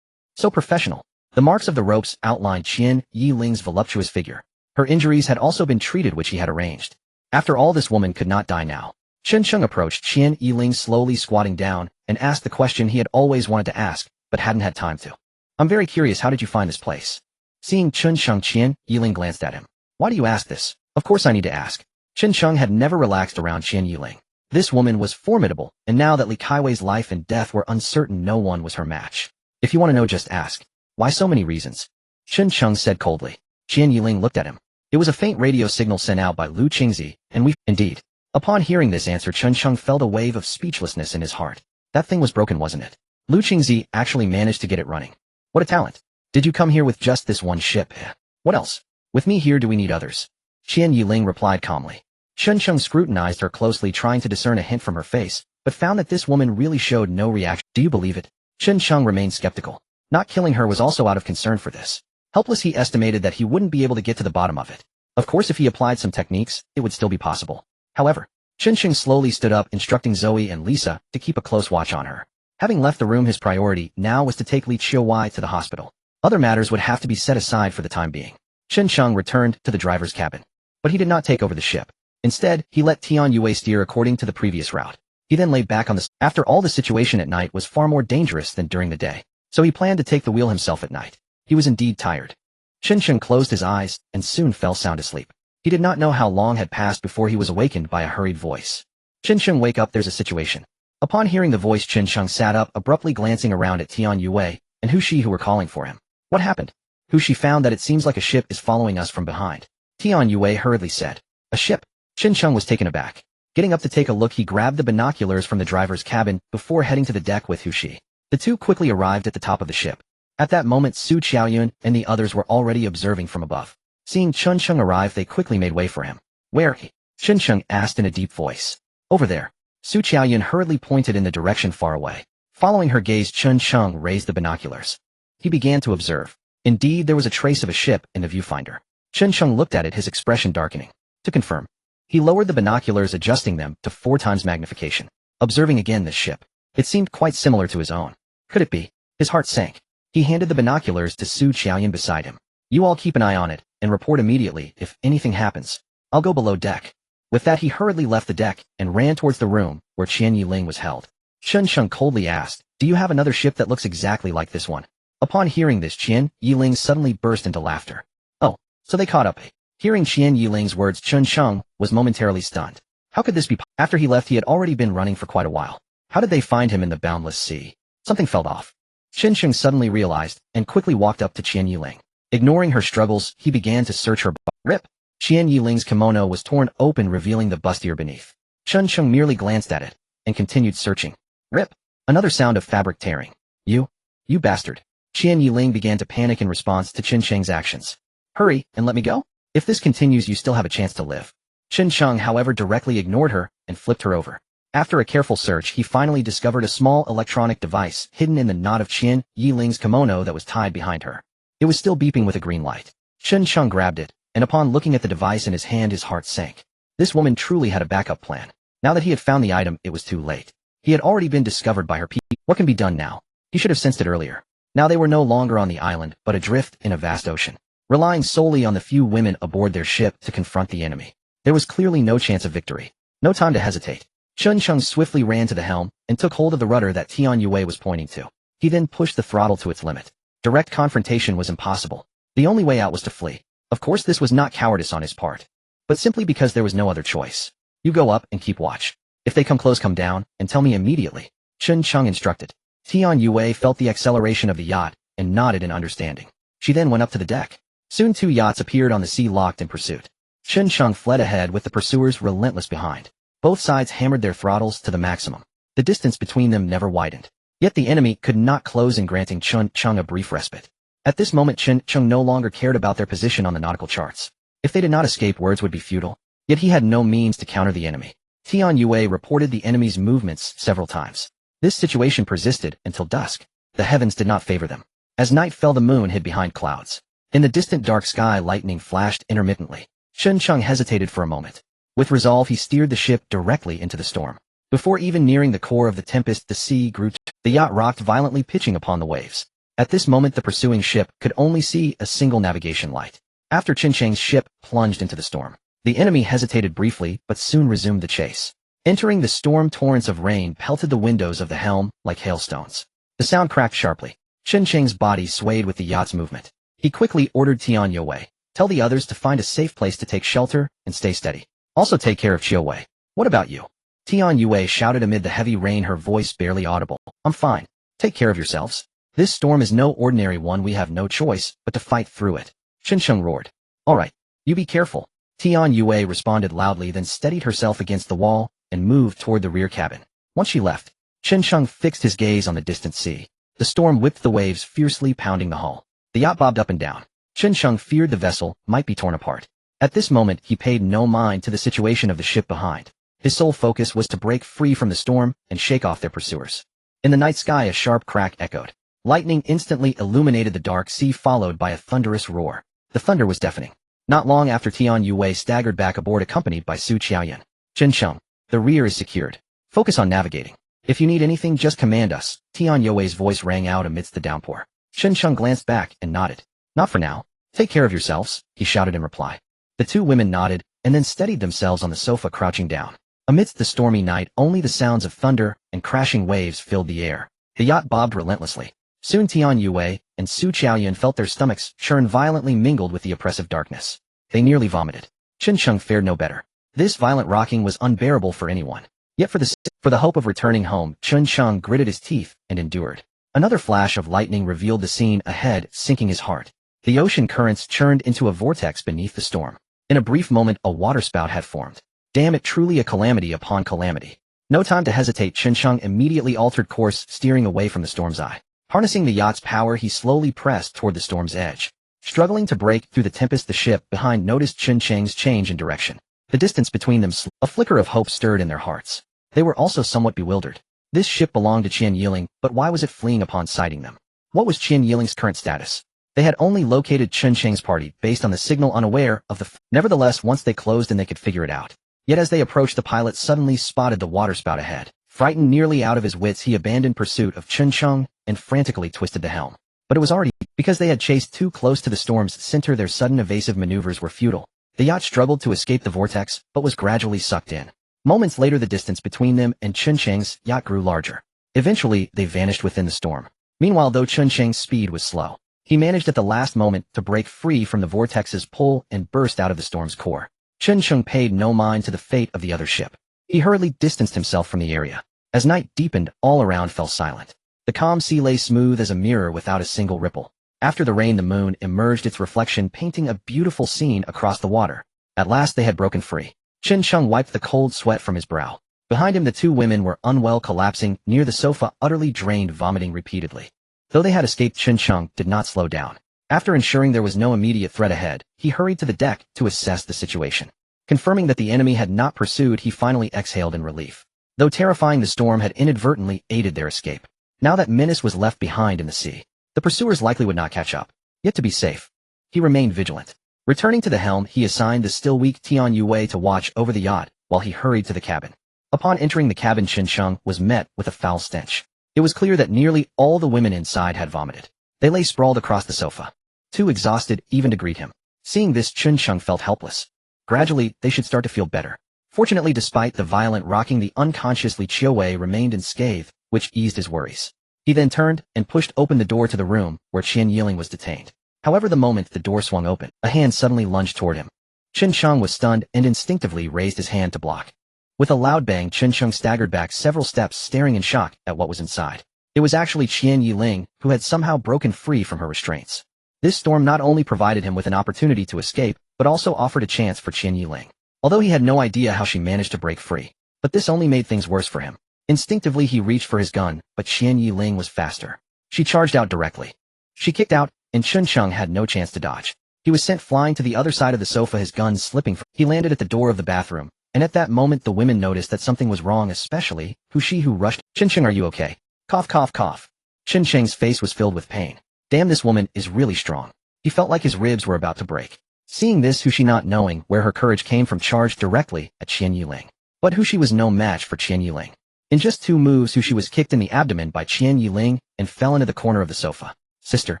So professional. The marks of the ropes outlined Qian Yiling's voluptuous figure. Her injuries had also been treated, which he had arranged. After all, this woman could not die now. Chun Cheng approached Qian Yiling, slowly squatting down, and asked the question he had always wanted to ask, but hadn't had time to. I'm very curious, how did you find this place? Seeing Chun Cheng, Qian Yiling glanced at him. Why do you ask this? Of course I need to ask. Chun Cheng had never relaxed around Qian Yiling. This woman was formidable, and now that Li Kaiwei's life and death were uncertain, no one was her match. If you want to know, just ask. Why so many reasons? Chun Cheng said coldly. Qian Yiling looked at him. It was a faint radio signal sent out by Lu Qingzi, and we... Indeed. Upon hearing this answer, Chun Cheng felt a wave of speechlessness in his heart. That thing was broken, wasn't it? Lu Qingzi actually managed to get it running. What a talent. Did you come here with just this one ship? What else? With me here, do we need others? Qian Yiling replied calmly. Chun Cheng scrutinized her closely, trying to discern a hint from her face, but found that this woman really showed no reaction. Do you believe it? Chun Cheng remained skeptical. Not killing her was also out of concern for this. Helpless, he estimated that he wouldn't be able to get to the bottom of it. Of course, if he applied some techniques, it would still be possible. However, Chincheng slowly stood up, instructing Zoe and Lisa to keep a close watch on her. Having left the room, his priority now was to take Li Qiuwei to the hospital. Other matters would have to be set aside for the time being. Chincheng returned to the driver's cabin. But he did not take over the ship. Instead, he let Tian Yue steer according to the previous route. He then lay back on the... After all, the situation at night was far more dangerous than during the day. So he planned to take the wheel himself at night. He was indeed tired. Chincheng closed his eyes and soon fell sound asleep. He did not know how long had passed before he was awakened by a hurried voice. Chincheng, wake up, there's a situation. Upon hearing the voice, Chincheng sat up, abruptly glancing around at Tian Yue and Hu Shi, who were calling for him. What happened? Hu Shi found that it seems like a ship is following us from behind. Tian Yue hurriedly said. A ship? Chincheng was taken aback. Getting up to take a look, he grabbed the binoculars from the driver's cabin before heading to the deck with Hu Shi. The two quickly arrived at the top of the ship. At that moment, Su Qiaoyun and the others were already observing from above. Seeing Chincheng arrive, they quickly made way for him. Where he? Chincheng asked in a deep voice. Over there. Su Qiaoyun hurriedly pointed in the direction far away. Following her gaze, Chincheng raised the binoculars. He began to observe. Indeed, there was a trace of a ship in the viewfinder. Chincheng looked at it, his expression darkening. To confirm, he lowered the binoculars, adjusting them to 4 times magnification. Observing again this ship. It seemed quite similar to his own. Could it be? His heart sank. He handed the binoculars to Su Qiaoyun beside him. You all keep an eye on it, and report immediately if anything happens. I'll go below deck. With that, he hurriedly left the deck and ran towards the room where Qian Yiling was held. Chincheng coldly asked, do you have another ship that looks exactly like this one? Upon hearing this, Qian Yiling suddenly burst into laughter. Oh, so they caught up. Hearing Qian Yiling's words, Chincheng was momentarily stunned. How could this be? After he left, he had already been running for quite a while. How did they find him in the boundless sea? Something felt off. Chincheng suddenly realized and quickly walked up to Qian Yiling. Ignoring her struggles, he began to search her rip. Qian Yiling's kimono was torn open, revealing the bustier beneath. Chincheng merely glanced at it and continued searching. Rip. Another sound of fabric tearing. You bastard. Qian Yiling began to panic in response to Chincheng's actions. Hurry and let me go? If this continues, you still have a chance to live. Chincheng, however, directly ignored her and flipped her over. After a careful search, he finally discovered a small electronic device hidden in the knot of Qian Yiling's kimono that was tied behind her. It was still beeping with a green light. Chincheng grabbed it, and upon looking at the device in his hand, his heart sank. This woman truly had a backup plan. Now that he had found the item, it was too late. He had already been discovered by her people. What can be done now? He should have sensed it earlier. Now they were no longer on the island, but adrift in a vast ocean, relying solely on the few women aboard their ship to confront the enemy. There was clearly no chance of victory. No time to hesitate. Chincheng swiftly ran to the helm and took hold of the rudder that Tian Yue was pointing to. He then pushed the throttle to its limit. Direct confrontation was impossible. The only way out was to flee. Of course, this was not cowardice on his part, but simply because there was no other choice. You go up and keep watch. If they come close, come down and tell me immediately. Chincheng instructed. Tian Yue felt the acceleration of the yacht and nodded in understanding. She then went up to the deck. Soon 2 yachts appeared on the sea, locked in pursuit. Chincheng fled ahead with the pursuers relentless behind. Both sides hammered their throttles to the maximum. The distance between them never widened. Yet the enemy could not close in, granting Chincheng a brief respite. At this moment, Chincheng no longer cared about their position on the nautical charts. If they did not escape, words would be futile. Yet he had no means to counter the enemy. Tian Yue reported the enemy's movements several times. This situation persisted until dusk. The heavens did not favor them. As night fell, the moon hid behind clouds. In the distant dark sky, lightning flashed intermittently. Chincheng hesitated for a moment. With resolve, he steered the ship directly into the storm. Before even nearing the core of the tempest, the sea grew. The yacht rocked violently, pitching upon the waves. At this moment, the pursuing ship could only see a single navigation light. After Chincheng's ship plunged into the storm, the enemy hesitated briefly but soon resumed the chase. Entering the storm, torrents of rain pelted the windows of the helm like hailstones. The sound cracked sharply. Chincheng's body swayed with the yacht's movement. He quickly ordered Tian Yue, tell the others to find a safe place to take shelter and stay steady. Also take care of Qiuwei. What about you? Tian Yue shouted amid the heavy rain, her voice barely audible. I'm fine. Take care of yourselves. This storm is no ordinary one. We have no choice but to fight through it. Chincheng roared. All right. You be careful. Tian Yue responded loudly, then steadied herself against the wall and moved toward the rear cabin. Once she left, Chincheng fixed his gaze on the distant sea. The storm whipped the waves, fiercely pounding the hull. The yacht bobbed up and down. Chincheng feared the vessel might be torn apart. At this moment, he paid no mind to the situation of the ship behind. His sole focus was to break free from the storm and shake off their pursuers. In the night sky, a sharp crack echoed. Lightning instantly illuminated the dark sea, followed by a thunderous roar. The thunder was deafening. Not long after, Tian Yue staggered back aboard, accompanied by Su Qiaoyan. Chen Sheng, the rear is secured. Focus on navigating. If you need anything, just command us. Tian Yue's voice rang out amidst the downpour. Chen Sheng glanced back and nodded. Not for now. Take care of yourselves, he shouted in reply. The two women nodded, and then steadied themselves on the sofa, crouching down. Amidst the stormy night, only the sounds of thunder and crashing waves filled the air. The yacht bobbed relentlessly. Soon Tian Yue and Su Qiaoyan felt their stomachs churn violently, mingled with the oppressive darkness. They nearly vomited. Chen Sheng fared no better. This violent rocking was unbearable for anyone. Yet for the hope of returning home, Chen Sheng gritted his teeth and endured. Another flash of lightning revealed the scene ahead, sinking his heart. The ocean currents churned into a vortex beneath the storm. In a brief moment, a waterspout had formed. Damn it, truly a calamity upon calamity. No time to hesitate, Chen Sheng immediately altered course, steering away from the storm's eye. Harnessing the yacht's power, he slowly pressed toward the storm's edge. Struggling to break through the tempest, the ship behind noticed Chen Sheng's change in direction. The distance between them, a flicker of hope stirred in their hearts. They were also somewhat bewildered. This ship belonged to Qian Yiling, but why was it fleeing upon sighting them? What was Qian Yiling's current status? They had only located Chen Sheng's party based on the signal, unaware of the Nevertheless, once they closed in, they could figure it out. Yet as they approached, the pilot suddenly spotted the waterspout ahead. Frightened nearly out of his wits, he abandoned pursuit of Chen Sheng and frantically twisted the helm. But it was already because they had chased too close to the storm's center. Their sudden evasive maneuvers were futile. The yacht struggled to escape the vortex, but was gradually sucked in. Moments later, the distance between them and Chen Sheng's yacht grew larger. Eventually, they vanished within the storm. Meanwhile, though Chen Sheng's speed was slow, he managed at the last moment to break free from the vortex's pull and burst out of the storm's core. Chen Sheng paid no mind to the fate of the other ship. He hurriedly distanced himself from the area. As night deepened, all around fell silent. The calm sea lay smooth as a mirror without a single ripple. After the rain, the moon emerged, its reflection painting a beautiful scene across the water. At last they had broken free. Chen Sheng wiped the cold sweat from his brow. Behind him, the two women were unwell, collapsing near the sofa, utterly drained, vomiting repeatedly. Though they had escaped, Chen Sheng did not slow down. After ensuring there was no immediate threat ahead, he hurried to the deck to assess the situation. Confirming that the enemy had not pursued, he finally exhaled in relief. Though terrifying, the storm had inadvertently aided their escape. Now that menace was left behind in the sea. The pursuers likely would not catch up. Yet to be safe, he remained vigilant. Returning to the helm, he assigned the still weak Tian Yue to watch over the yacht while he hurried to the cabin. Upon entering the cabin, Chen Sheng was met with a foul stench. It was clear that nearly all the women inside had vomited. They lay sprawled across the sofa, too exhausted even to greet him. Seeing this, Chen Sheng felt helpless. Gradually, they should start to feel better. Fortunately, despite the violent rocking, the unconscious Li Qiuwei remained unscathed, which eased his worries. He then turned and pushed open the door to the room where Qian Yiling was detained. However, the moment the door swung open, a hand suddenly lunged toward him. Chen Sheng was stunned and instinctively raised his hand to block. With a loud bang, Chen Sheng staggered back several steps, staring in shock at what was inside. It was actually Qian Yiling, who had somehow broken free from her restraints. This storm not only provided him with an opportunity to escape, but also offered a chance for Qian Yiling. Although he had no idea how she managed to break free. But this only made things worse for him. Instinctively, he reached for his gun, but Qian Yiling was faster. She charged out directly. She kicked out, and Chen Sheng had no chance to dodge. He was sent flying to the other side of the sofa, his gun slipping. He landed at the door of the bathroom, and at that moment the women noticed that something was wrong, especially who rushed. Chen Sheng, are you okay? Cough, cough, cough. Chen Sheng's face was filled with pain. Damn, this woman is really strong. He felt like his ribs were about to break. Seeing this, Hu Shi, not knowing where her courage came from, charged directly at Qian Yiling. But Hu Shi was no match for Qian Yiling. In just 2 moves, Hu Shi was kicked in the abdomen by Qian Yiling and fell into the corner of the sofa. Sister,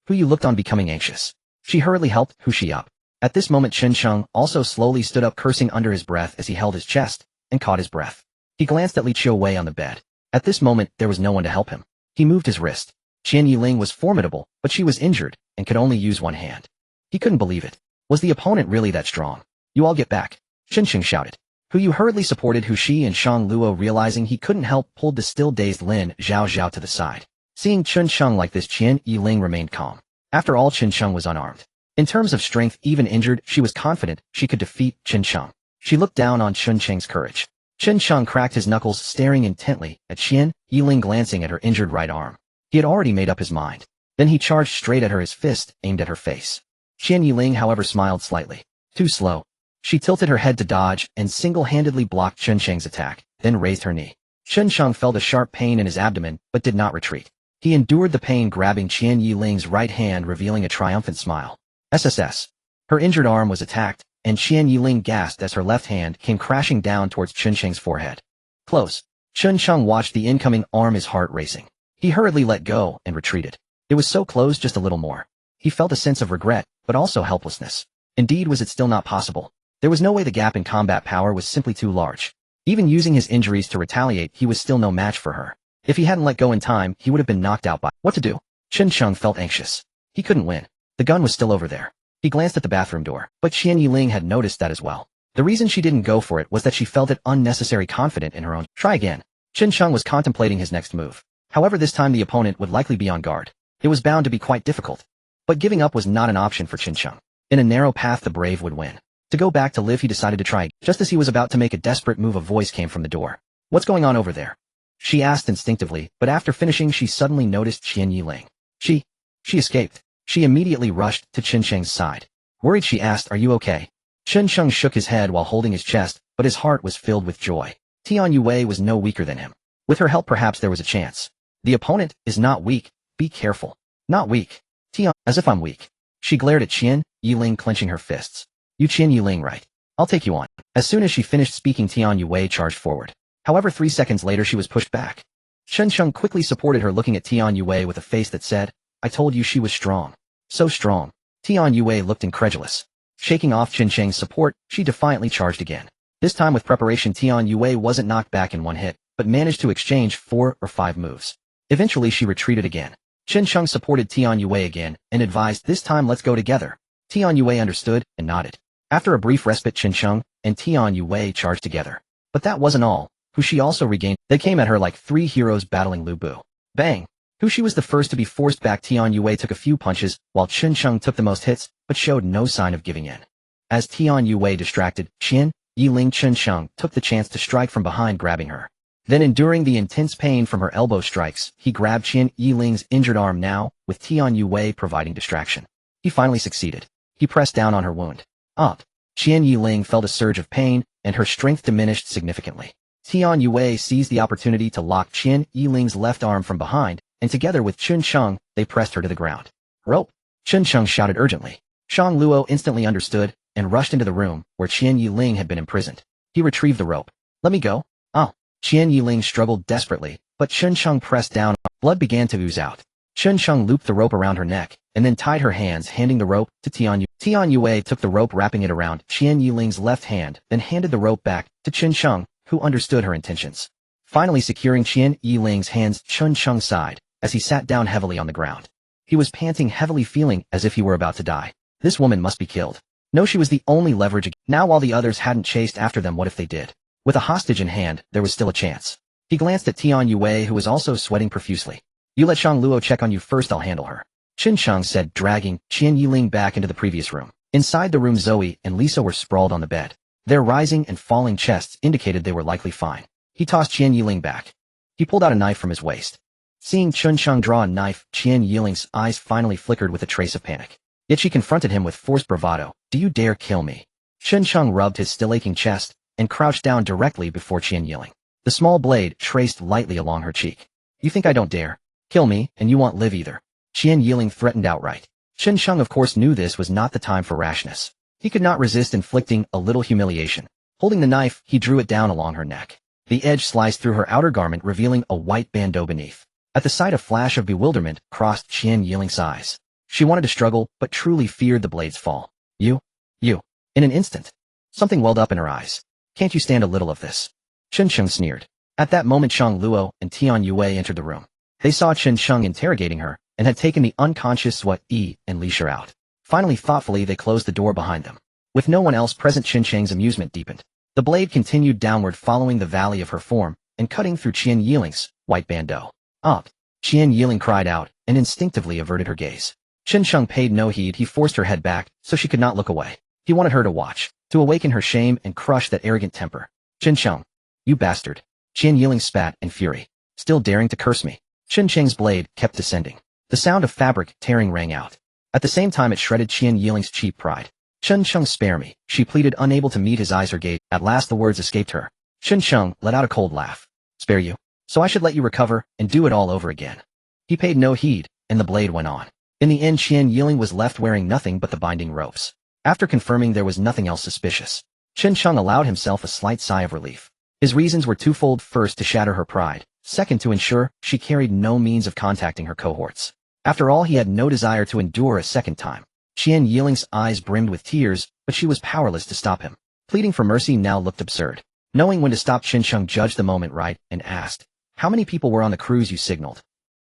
Hu Yu looked on, becoming anxious. She hurriedly helped Hu Shi up. At this moment, Chen Sheng also slowly stood up, cursing under his breath as he held his chest and caught his breath. He glanced at Li Qiuwei on the bed. At this moment, there was no one to help him. He moved his wrist. Qian Yiling was formidable, but she was injured and could only use one hand. He couldn't believe it. Was the opponent really that strong? You all get back, Chen Sheng shouted. Hu Yu hurriedly supported Hu Shi, and Shang Luo, realizing he couldn't help, pulled the still dazed Lin Zhao to the side. Seeing Chen Sheng like this, Qian Yiling remained calm. After all, Chen Sheng was unarmed. In terms of strength, even injured, she was confident she could defeat Chen Sheng. She looked down on Chen Sheng's courage. Chen Sheng cracked his knuckles, staring intently at Qian Yiling, glancing at her injured right arm. He had already made up his mind. Then he charged straight at her, his fist aimed at her face. Qian Yiling, however, smiled slightly. Too slow. She tilted her head to dodge and single-handedly blocked Chen Sheng's attack, then raised her knee. Chen Sheng felt a sharp pain in his abdomen, but did not retreat. He endured the pain, grabbing Qian Yiling's right hand, revealing a triumphant smile. SSS. Her injured arm was attacked, and Qian Yiling gasped as her left hand came crashing down towards Chunsheng's forehead. Close. Chunsheng watched the incoming arm, his heart racing. He hurriedly let go and retreated. It was so close, just a little more. He felt a sense of regret, but also helplessness. Indeed, was it still not possible? There was no way. The gap in combat power was simply too large. Even using his injuries to retaliate, he was still no match for her. If he hadn't let go in time, he would have been knocked out by... What to do? Chunsheng felt anxious. He couldn't win. The gun was still over there. He glanced at the bathroom door, but Qian Yiling had noticed that as well. The reason she didn't go for it was that she felt it unnecessary confident in her own. Try again. Chunsheng was contemplating his next move. However, this time the opponent would likely be on guard. It was bound to be quite difficult. But giving up was not an option for Chunsheng. In a narrow path, the brave would win. To go back to live, he decided to try. Just as he was about to make a desperate move, a voice came from the door. What's going on over there? She asked instinctively, but after finishing she suddenly noticed Qian Yiling. She escaped. She immediately rushed to Chunsheng's side. Worried, she asked, "Are you okay?" Chunsheng shook his head while holding his chest, but his heart was filled with joy. Tian Yue was no weaker than him. With her help, perhaps there was a chance. The opponent is not weak. Be careful. Not weak. Tian, as if I'm weak. She glared at Qian Yiling, clenching her fists. You Qian Yiling, right? I'll take you on. As soon as she finished speaking, Tian Yue charged forward. However, 3 seconds later she was pushed back. Chunsheng quickly supported her, looking at Tian Yue with a face that said, I told you she was strong. So strong. Tian Yue looked incredulous. Shaking off Chunsheng's support, she defiantly charged again. This time with preparation, Tian Yue wasn't knocked back in one hit, but managed to exchange 4 or 5 moves. Eventually she retreated again. Chunsheng supported Tian Yue again, and advised, this time let's go together. Tian Yue understood, and nodded. After a brief respite, Chunsheng and Tian Yue charged together. But that wasn't all. Who she also regained. They came at her like 3 heroes battling Lu Bu. Bang! Who she was the first to be forced back. Tian Yue took a few punches, while Chunsheng took the most hits, but showed no sign of giving in. As Tian Yue distracted, Qian Yiling, Chunsheng took the chance to strike from behind, grabbing her. Then, enduring the intense pain from her elbow strikes, he grabbed Qian Yiling's injured arm, now, with Tian Yue providing distraction. He finally succeeded. He pressed down on her wound. Up. Qian Yiling felt a surge of pain, and her strength diminished significantly. Tian Yue seized the opportunity to lock Qian Yiling's left arm from behind, and together with Chunsheng, they pressed her to the ground. Rope! Chunsheng shouted urgently. Shang Luo instantly understood, and rushed into the room, where Qian Yiling had been imprisoned. He retrieved the rope. Let me go. Oh. Qian Yiling struggled desperately, but Chunsheng pressed down. Blood began to ooze out. Chunsheng looped the rope around her neck, and then tied her hands, handing the rope to Tian Yue. Tian Yue took the rope, wrapping it around Qian Yiling's left hand, then handed the rope back to Chunsheng, who understood her intentions. Finally securing Qian Yiling's hands, Chunsheng sighed, as he sat down heavily on the ground. He was panting heavily, feeling as if he were about to die. This woman must be killed. No, she was the only leverage. Now while the others hadn't chased after them, what if they did? With a hostage in hand, there was still a chance. He glanced at Tian Yue, who was also sweating profusely. You let Shang Luo check on you first, I'll handle her. Chunsheng said, dragging Qian Yiling back into the previous room. Inside the room, Zoe and Lisa were sprawled on the bed. Their rising and falling chests indicated they were likely fine. He tossed Qian Yiling back. He pulled out a knife from his waist. Seeing Chunsheng draw a knife, Qian Yiling's eyes finally flickered with a trace of panic. Yet she confronted him with forced bravado. Do you dare kill me? Chunsheng rubbed his still-aching chest, and crouched down directly before Qian Yiling. The small blade traced lightly along her cheek. You think I don't dare? Kill me, and you won't live either. Qian Yiling threatened outright. Chunsheng of course knew this was not the time for rashness. He could not resist inflicting a little humiliation. Holding the knife, he drew it down along her neck. The edge sliced through her outer garment, revealing a white bandeau beneath. At the sight, a flash of bewilderment crossed Qian Yiling's eyes. She wanted to struggle, but truly feared the blade's fall. You. In an instant. Something welled up in her eyes. Can't you stand a little of this? Chunsheng sneered. At that moment, Shang Luo and Tian Yue entered the room. They saw Chunsheng interrogating her, and had taken the unconscious Yi and Li Shi out. Finally, thoughtfully, they closed the door behind them. With no one else present, Chunsheng's amusement deepened. The blade continued downward, following the valley of her form, and cutting through Qian Yiling's white bandeau. Up! Qian Yiling cried out, and instinctively averted her gaze. Chunsheng paid no heed. He forced her head back, so she could not look away. He wanted her to watch, to awaken her shame and crush that arrogant temper. Chunsheng! You bastard! Qian Yiling spat in fury. Still daring to curse me? Chunsheng's blade kept descending. The sound of fabric tearing rang out. At the same time, it shredded Qian Yiling's cheap pride. Chunsheng, spare me, she pleaded, unable to meet his eyes or gaze. At last the words escaped her. Chunsheng let out a cold laugh. Spare you? So I should let you recover, and do it all over again. He paid no heed, and the blade went on. In the end, Qian Yiling was left wearing nothing but the binding ropes. After confirming there was nothing else suspicious, Chen Sheng allowed himself a slight sigh of relief. His reasons were twofold: first, to shatter her pride; second, to ensure she carried no means of contacting her cohorts. After all, he had no desire to endure a second time. Qian Yiling's eyes brimmed with tears, but she was powerless to stop him. Pleading for mercy now looked absurd. Knowing when to stop, Chen Sheng judged the moment right and asked, "How many people were on the cruise you signaled?"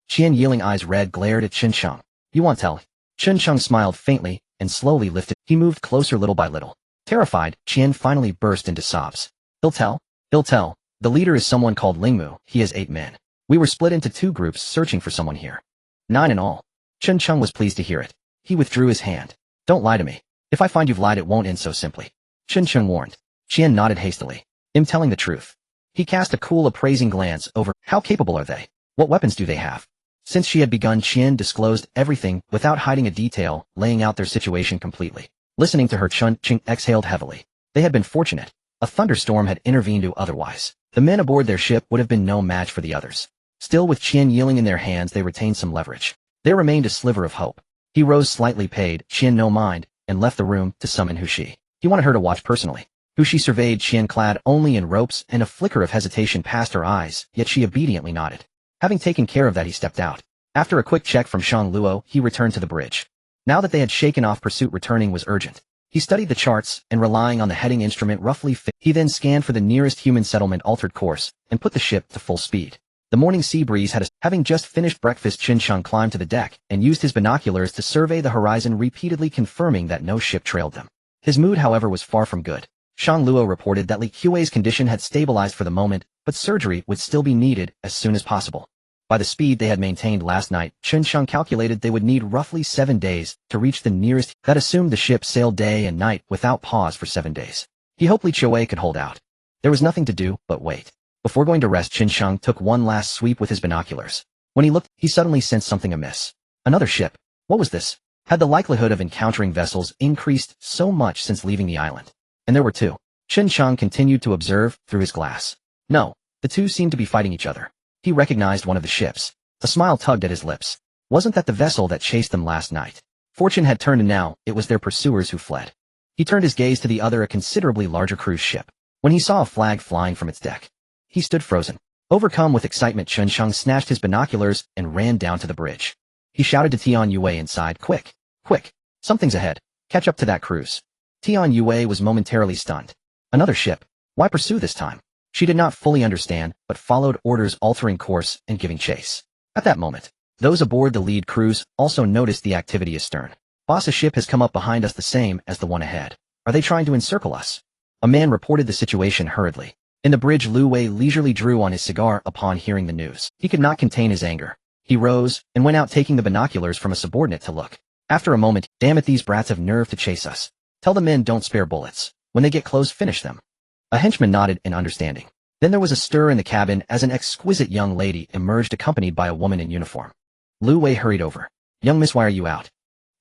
Qian Yiling, eyes red, glared at Chen Sheng. "You want tell?" Chen Sheng smiled faintly and slowly lifted. He moved closer little by little. Terrified, Qian finally burst into sobs. "He'll tell? He'll tell. The leader is someone called Lingmu. He has 8 men. We were split into 2 groups searching for someone here. 9 in all." Chen Sheng was pleased to hear it. He withdrew his hand. "Don't lie to me. If I find you've lied, it won't end so simply," Chen Sheng warned. Qian nodded hastily. "I'm telling the truth." He cast a cool, appraising glance over. "How capable are they? What weapons do they have?" Since she had begun, Qian disclosed everything without hiding a detail, laying out their situation completely. Listening to her, Chen Sheng exhaled heavily. They had been fortunate. A thunderstorm had intervened otherwise. The men aboard their ship would have been no match for the others. Still, with Qian Yiling in their hands, they retained some leverage. There remained a sliver of hope. He rose slightly, paid Qian no mind, and left the room to summon Hu Shi. He wanted her to watch personally. Hu Shi surveyed Qian, clad only in ropes, and a flicker of hesitation passed her eyes, yet she obediently nodded. Having taken care of that, he stepped out. After a quick check from Shang Luo, he returned to the bridge. Now that they had shaken off pursuit, returning was urgent. He studied the charts, and relying on the heading instrument roughly fit, he then scanned for the nearest human settlement, altered course, and put the ship to full speed. The morning sea breeze had having just finished breakfast, Chen Sheng climbed to the deck and used his binoculars to survey the horizon, repeatedly confirming that no ship trailed them. His mood, however, was far from good. Shang Luo reported that Li Qiui's condition had stabilized for the moment, but surgery would still be needed as soon as possible. By the speed they had maintained last night, Chen Sheng calculated they would need roughly 7 days to reach the nearest. That assumed the ship sailed day and night without pause for 7 days. He hoped Li Qiui could hold out. There was nothing to do but wait. Before going to rest, Chen Sheng took one last sweep with his binoculars. When he looked, he suddenly sensed something amiss. Another ship. What was this? Had the likelihood of encountering vessels increased so much since leaving the island? And there were 2. Chen Sheng continued to observe through his glass. No, the 2 seemed to be fighting each other. He recognized one of the ships. A smile tugged at his lips. Wasn't that the vessel that chased them last night? Fortune had turned, and now it was their pursuers who fled. He turned his gaze to the other, a considerably larger cruise ship. When he saw a flag flying from its deck, he stood frozen. Overcome with excitement, Chen Sheng snatched his binoculars and ran down to the bridge. He shouted to Tian Yue inside, "Quick! Quick! Something's ahead. Catch up to that cruise." Tian Yue was momentarily stunned. Another ship? Why pursue this time? She did not fully understand, but followed orders, altering course and giving chase. At that moment, those aboard the lead cruise also noticed the activity astern. "Boss, a ship has come up behind us, the same as the one ahead. Are they trying to encircle us?" A man reported the situation hurriedly. In the bridge, Lu Wei leisurely drew on his cigar upon hearing the news. He could not contain his anger. He rose and went out, taking the binoculars from a subordinate to look. After a moment, "Damn it, these brats have nerve to chase us. Tell the men don't spare bullets. When they get close, finish them." A henchman nodded in understanding. Then there was a stir in the cabin as an exquisite young lady emerged, accompanied by a woman in uniform. Lu Wei hurried over. "Young miss, why are you out?"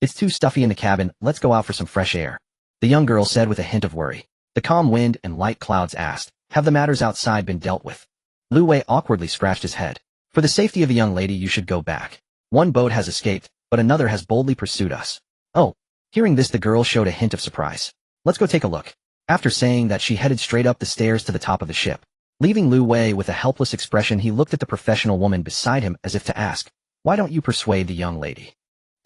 "It's too stuffy in the cabin, let's go out for some fresh air," the young girl said with a hint of worry. The calm wind and light clouds asked, "Have the matters outside been dealt with?" Lu Wei awkwardly scratched his head. "For the safety of a young lady, you should go back. One boat has escaped, but another has boldly pursued us." "Oh." Hearing this, the girl showed a hint of surprise. "Let's go take a look." After saying that, she headed straight up the stairs to the top of the ship. Leaving Lu Wei with a helpless expression, he looked at the professional woman beside him as if to ask, "Why don't you persuade the young lady?"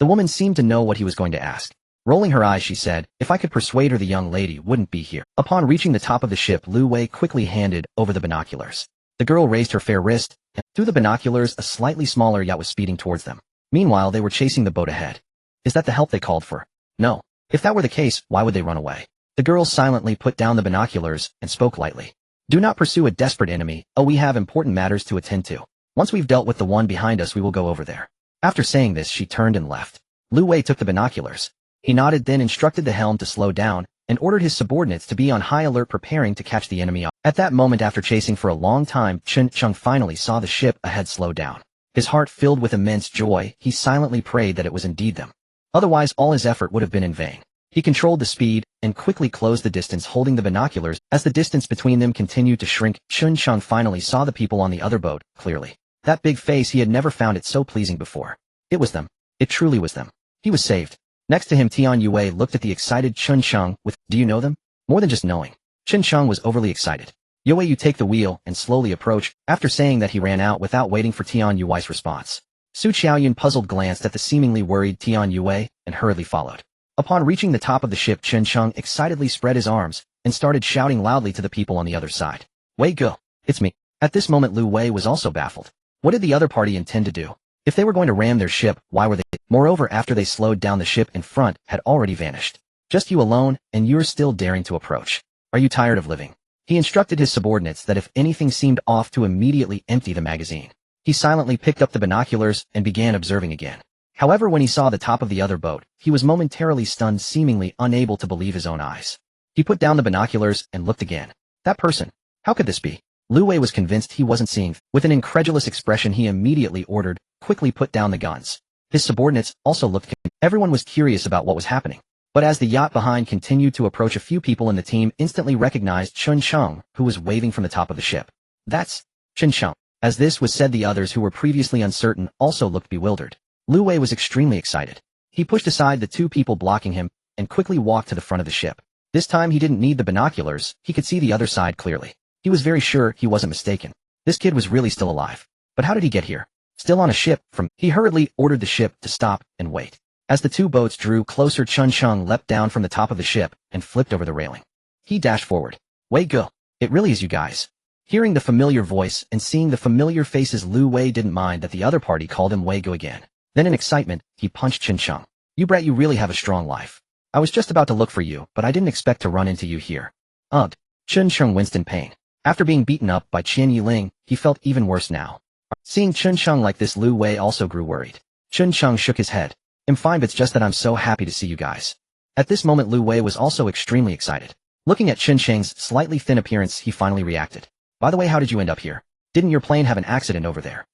The woman seemed to know what he was going to ask. Rolling her eyes, she said, "If I could persuade her, the young lady wouldn't be here." Upon reaching the top of the ship, Lu Wei quickly handed over the binoculars. The girl raised her fair wrist, and through the binoculars a slightly smaller yacht was speeding towards them. Meanwhile, they were chasing the boat ahead. Is that the help they called for? No. If that were the case, why would they run away? The girl silently put down the binoculars and spoke lightly. "Do not pursue a desperate enemy. Oh, we have important matters to attend to. Once we've dealt with the one behind us, we will go over there." After saying this, she turned and left. Lu Wei took the binoculars. He nodded, then instructed the helm to slow down and ordered his subordinates to be on high alert, preparing to catch the enemy. At that moment, after chasing for a long time, Chen Sheng finally saw the ship ahead slow down. His heart filled with immense joy, he silently prayed that it was indeed them. Otherwise, all his effort would have been in vain. He controlled the speed and quickly closed the distance, holding the binoculars. As the distance between them continued to shrink, Chen Sheng finally saw the people on the other boat clearly. That big face, he had never found it so pleasing before. It was them. It truly was them. He was saved. Next to him, Tian Yue looked at the excited Chun Sheng with, "Do you know them?" More than just knowing. Chun Sheng was overly excited. "Yue, you take the wheel," and slowly approach. After saying that, he ran out without waiting for Tian Yue's response. Su Qiaoyun puzzled glanced at the seemingly worried Tian Yue and hurriedly followed. Upon reaching the top of the ship, Chun Sheng excitedly spread his arms and started shouting loudly to the people on the other side. "Wei Ge, it's me." At this moment, Lu Wei was also baffled. What did the other party intend to do? If they were going to ram their ship, why were they? Moreover, after they slowed down, the ship in front had already vanished. "Just you alone, and you're still daring to approach. Are you tired of living?" He instructed his subordinates that if anything seemed off, to immediately empty the magazine. He silently picked up the binoculars and began observing again. However, when he saw the top of the other boat, he was momentarily stunned, seemingly unable to believe his own eyes. He put down the binoculars and looked again. That person. How could this be? Lu Wei was convinced he wasn't seeing. With an incredulous expression, he immediately ordered, "Quickly put down the guns." His subordinates also looked. Everyone was curious about what was happening. But as the yacht behind continued to approach, a few people in the team instantly recognized Chun Sheng, who was waving from the top of the ship. "That's Chun Sheng." As this was said, the others, who were previously uncertain, also looked bewildered. Lu Wei was extremely excited. He pushed aside the two people blocking him and quickly walked to the front of the ship. This time he didn't need the binoculars, he could see the other side clearly. He was very sure he wasn't mistaken. This kid was really still alive. But how did he get here? Still on a ship from... He hurriedly ordered the ship to stop and wait. As the two boats drew closer, Chun Sheng leapt down from the top of the ship and flipped over the railing. He dashed forward. "Wei Ge, it really is you guys." Hearing the familiar voice and seeing the familiar faces, Lu Wei didn't mind that the other party called him Wei Ge again. Then in excitement, he punched Chun Sheng. "You brat, you really have a strong life. I was just about to look for you, but I didn't expect to run into you here." Ugh. Chun Sheng winced in pain. After being beaten up by Qian Yiling, he felt even worse now. Seeing Chun Sheng like this, Lu Wei also grew worried. Chun Sheng shook his head. "I'm fine, but it's just that I'm so happy to see you guys." At this moment, Lu Wei was also extremely excited. Looking at Chun Sheng's slightly thin appearance, he finally reacted. "By the way, how did you end up here? Didn't your plane have an accident over there?"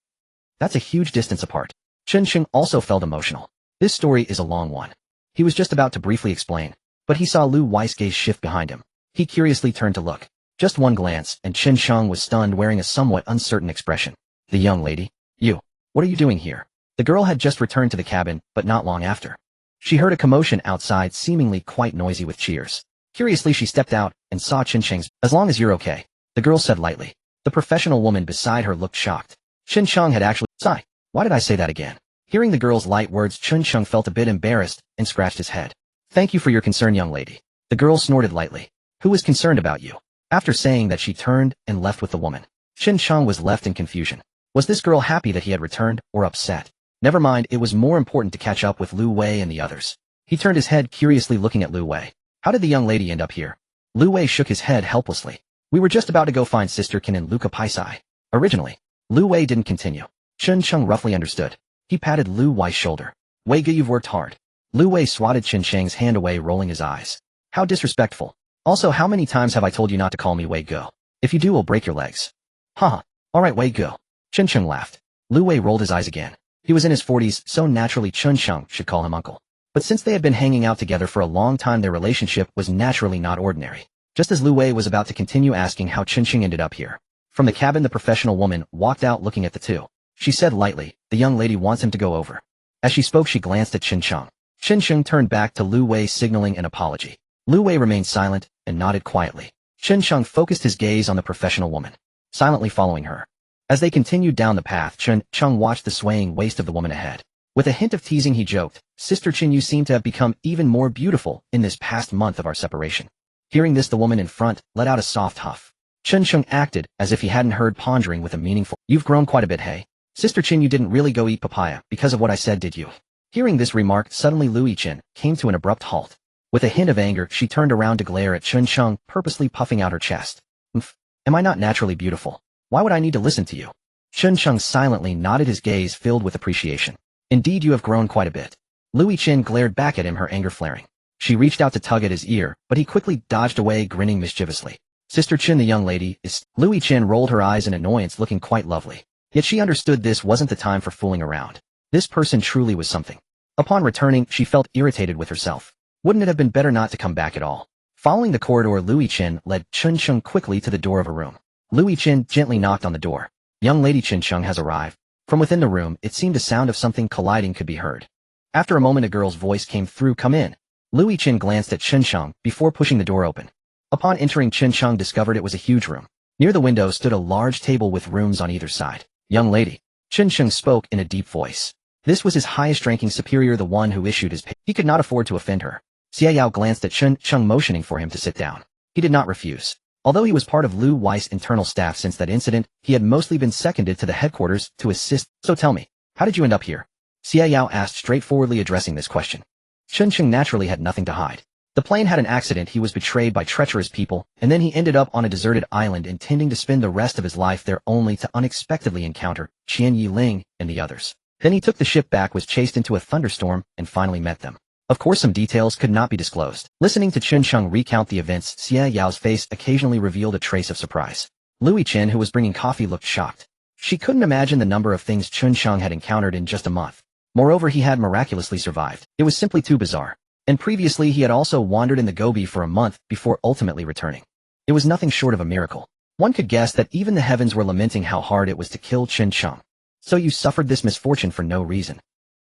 "That's a huge distance apart." Chun Sheng also felt emotional. This story is a long one. He was just about to briefly explain, but he saw Lu Wei's gaze shift behind him. He curiously turned to look. Just one glance, and Chun Sheng was stunned, wearing a somewhat uncertain expression. "The young lady? You. What are you doing here?" The girl had just returned to the cabin, but not long after. She heard a commotion outside, seemingly quite noisy with cheers. Curiously, she stepped out and saw Chun Sheng's. "As long as you're okay," the girl said lightly. The professional woman beside her looked shocked. Chun Sheng had actually... Sigh. Why did I say that again? Hearing the girl's light words, Chun Sheng felt a bit embarrassed and scratched his head. "Thank you for your concern, young lady." The girl snorted lightly. "Who is concerned about you?" After saying that, she turned and left with the woman. Chun Sheng was left in confusion. Was this girl happy that he had returned, or upset? Never mind, it was more important to catch up with Lu Wei and the others. He turned his head, curiously looking at Lu Wei. "How did the young lady end up here?" Lu Wei shook his head helplessly. "We were just about to go find Sister Kin and Luca Paisai." Originally, Lu Wei didn't continue. Chun Sheng roughly understood. He patted Lu Wei's shoulder. "Wei Ge, you've worked hard." Lu Wei swatted Chun Sheng's hand away, rolling his eyes. "How disrespectful. Also, how many times have I told you not to call me Wei Ge? If you do, I'll break your legs." "Haha. Alright, Wei Ge." Chun Sheng laughed. Lu Wei rolled his eyes again. He was in his 40s, so naturally Chun Sheng should call him uncle. But since they had been hanging out together for a long time, their relationship was naturally not ordinary. Just as Lu Wei was about to continue asking how Chun Sheng ended up here, from the cabin the professional woman walked out, looking at the two. She said lightly, "The young lady wants him to go over." As she spoke, she glanced at Chun Sheng. Chun Sheng turned back to Lu Wei, signaling an apology. Lu Wei remained silent and nodded quietly. Chun Sheng focused his gaze on the professional woman, silently following her. As they continued down the path, Chun Sheng watched the swaying waist of the woman ahead. With a hint of teasing, he joked, "Sister Chin, you seem to have become even more beautiful in this past month of our separation." Hearing this, the woman in front let out a soft huff. Chun Sheng acted as if he hadn't heard, pondering with a meaningful, "You've grown quite a bit, hey? Sister Chin, you didn't really go eat papaya because of what I said, did you?" Hearing this remark, suddenly Lui Chin came to an abrupt halt. With a hint of anger, she turned around to glare at Chun Sheng, purposely puffing out her chest. Am I not naturally beautiful? Why would I need to listen to you?" Chun Sheng silently nodded, his gaze filled with appreciation. "Indeed, you have grown quite a bit." Lui Chin glared back at him, her anger flaring. She reached out to tug at his ear, but he quickly dodged away, grinning mischievously. "Sister Chin, the young lady is..." Lui Chin rolled her eyes in annoyance, looking quite lovely. Yet she understood this wasn't the time for fooling around. This person truly was something. Upon returning, she felt irritated with herself. Wouldn't it have been better not to come back at all? Following the corridor, Lui Chin led Chun Sheng quickly to the door of a room. Lui Chin gently knocked on the door. Young Lady Chincheng has arrived. From within the room, it seemed a sound of something colliding could be heard. After a moment a girl's voice came through, "Come in." Lu Yichen glanced at Chincheng before pushing the door open. Upon entering, Chincheng discovered it was a huge room. Near the window stood a large table with rooms on either side. "Young lady," Chincheng spoke in a deep voice. This was his highest-ranking superior, the one who issued his pay. He could not afford to offend her. Xia Yao glanced at Chincheng, motioning for him to sit down. He did not refuse. Although he was part of Lu Wei's internal staff since that incident, he had mostly been seconded to the headquarters to assist. "So tell me, how did you end up here?" Xia Yao asked, straightforwardly addressing this question. Chincheng naturally had nothing to hide. The plane had an accident, he was betrayed by treacherous people, and then he ended up on a deserted island intending to spend the rest of his life there, only to unexpectedly encounter Qian Yiling and the others. Then he took the ship back, was chased into a thunderstorm, and finally met them. Of course, some details could not be disclosed. Listening to Chincheng recount the events, Xia Yao's face occasionally revealed a trace of surprise. Lu Yichen, who was bringing coffee, looked shocked. She couldn't imagine the number of things Chincheng had encountered in just a month. Moreover, he had miraculously survived. It was simply too bizarre. And previously he had also wandered in the Gobi for a month before ultimately returning. It was nothing short of a miracle. One could guess that even the heavens were lamenting how hard it was to kill Chincheng. "So you suffered this misfortune for no reason?"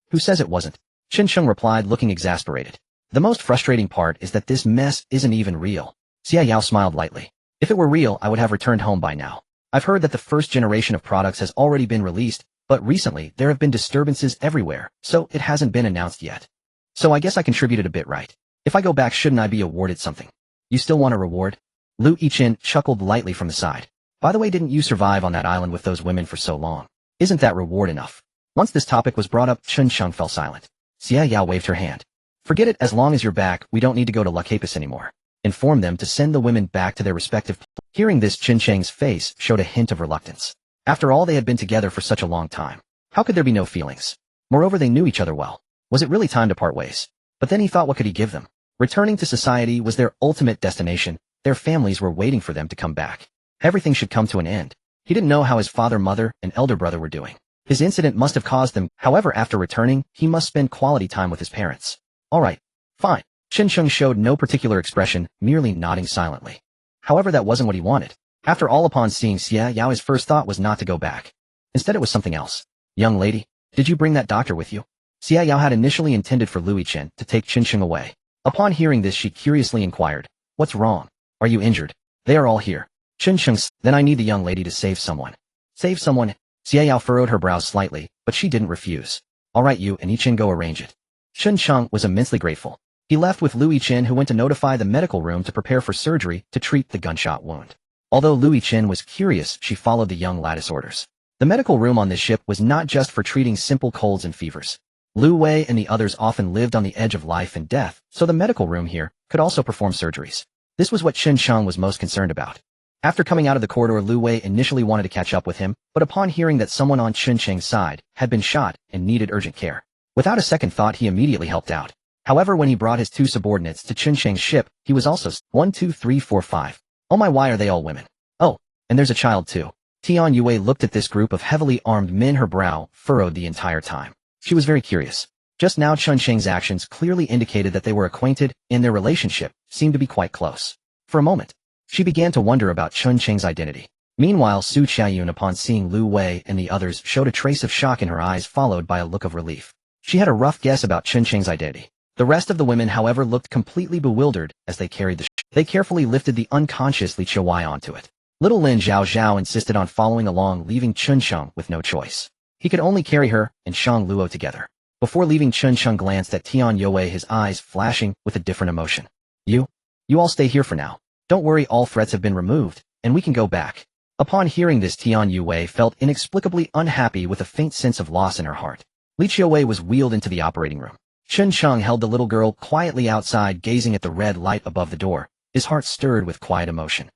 "Who says it wasn't?" Chincheng replied, looking exasperated. "The most frustrating part is that this mess isn't even real." Xia Yao smiled lightly. "If it were real, I would have returned home by now. I've heard that the first generation of products has already been released, but recently there have been disturbances everywhere, so it hasn't been announced yet. So I guess I contributed a bit, right? If I go back, shouldn't I be awarded something?" "You still want a reward?" Lu Yichen chuckled lightly from the side. "By the way, didn't you survive on that island with those women for so long? Isn't that reward enough?" Once this topic was brought up, Chincheng fell silent. Xia Yao waved her hand. "Forget it, as long as you're back, we don't need to go to La Capis anymore. Inform them to send the women back to their respective." Hearing this, Chincheng's face showed a hint of reluctance. After all, they had been together for such a long time. How could there be no feelings? Moreover, they knew each other well. Was it really time to part ways? But then he thought, what could he give them? Returning to society was their ultimate destination. Their families were waiting for them to come back. Everything should come to an end. He didn't know how his father, mother, and elder brother were doing. His incident must have caused them. However, after returning, he must spend quality time with his parents. "All right, fine." Chincheng showed no particular expression, merely nodding silently. However, that wasn't what he wanted. After all, upon seeing Xia Yao, his first thought was not to go back. Instead, it was something else. "Young lady, did you bring that doctor with you?" Xia Yao had initially intended for Lu Yichen to take Chincheng away. Upon hearing this, she curiously inquired, "What's wrong? Are you injured?" "They are all here." Chincheng, "Then I need the young lady to save someone." "Save someone?" Xia Yao furrowed her brows slightly, but she didn't refuse. "All right, you and Yichen go arrange it." Chincheng was immensely grateful. He left with Lu Yichen, who went to notify the medical room to prepare for surgery to treat the gunshot wound. Although Lu Yichen was curious, she followed the young lad's orders. The medical room on this ship was not just for treating simple colds and fevers. Lu Wei and the others often lived on the edge of life and death, so the medical room here could also perform surgeries. This was what Chincheng was most concerned about. After coming out of the corridor, Lu Wei initially wanted to catch up with him, but upon hearing that someone on Chincheng's side had been shot and needed urgent care, without a second thought, he immediately helped out. However, when he brought his two subordinates to Chincheng's ship, he was also 1, 2, 3, 4, 5. "Oh my, why are they all women? Oh, and there's a child too." Tian Yue looked at this group of heavily armed men, her brow furrowed the entire time. She was very curious. Just now, Chincheng's actions clearly indicated that they were acquainted, and their relationship seemed to be quite close. For a moment, she began to wonder about Chincheng's identity. Meanwhile, Su Qiayun, upon seeing Lu Wei and the others, showed a trace of shock in her eyes, followed by a look of relief. She had a rough guess about Chincheng's identity. The rest of the women, however, looked completely bewildered as they carried the ship. They carefully lifted the unconscious Li Qiuwei onto it. Little Lin Zhao insisted on following along, leaving Chincheng with no choice. He could only carry her and Shang Luo together. Before leaving, Chincheng glanced at Tian Yue, his eyes flashing with a different emotion. You all stay here for now. Don't worry, all threats have been removed, and we can go back." Upon hearing this, Tian Yue felt inexplicably unhappy with a faint sense of loss in her heart. Li Qiuwei was wheeled into the operating room. Chincheng held the little girl quietly outside, gazing at the red light above the door, his heart stirred with quiet emotion.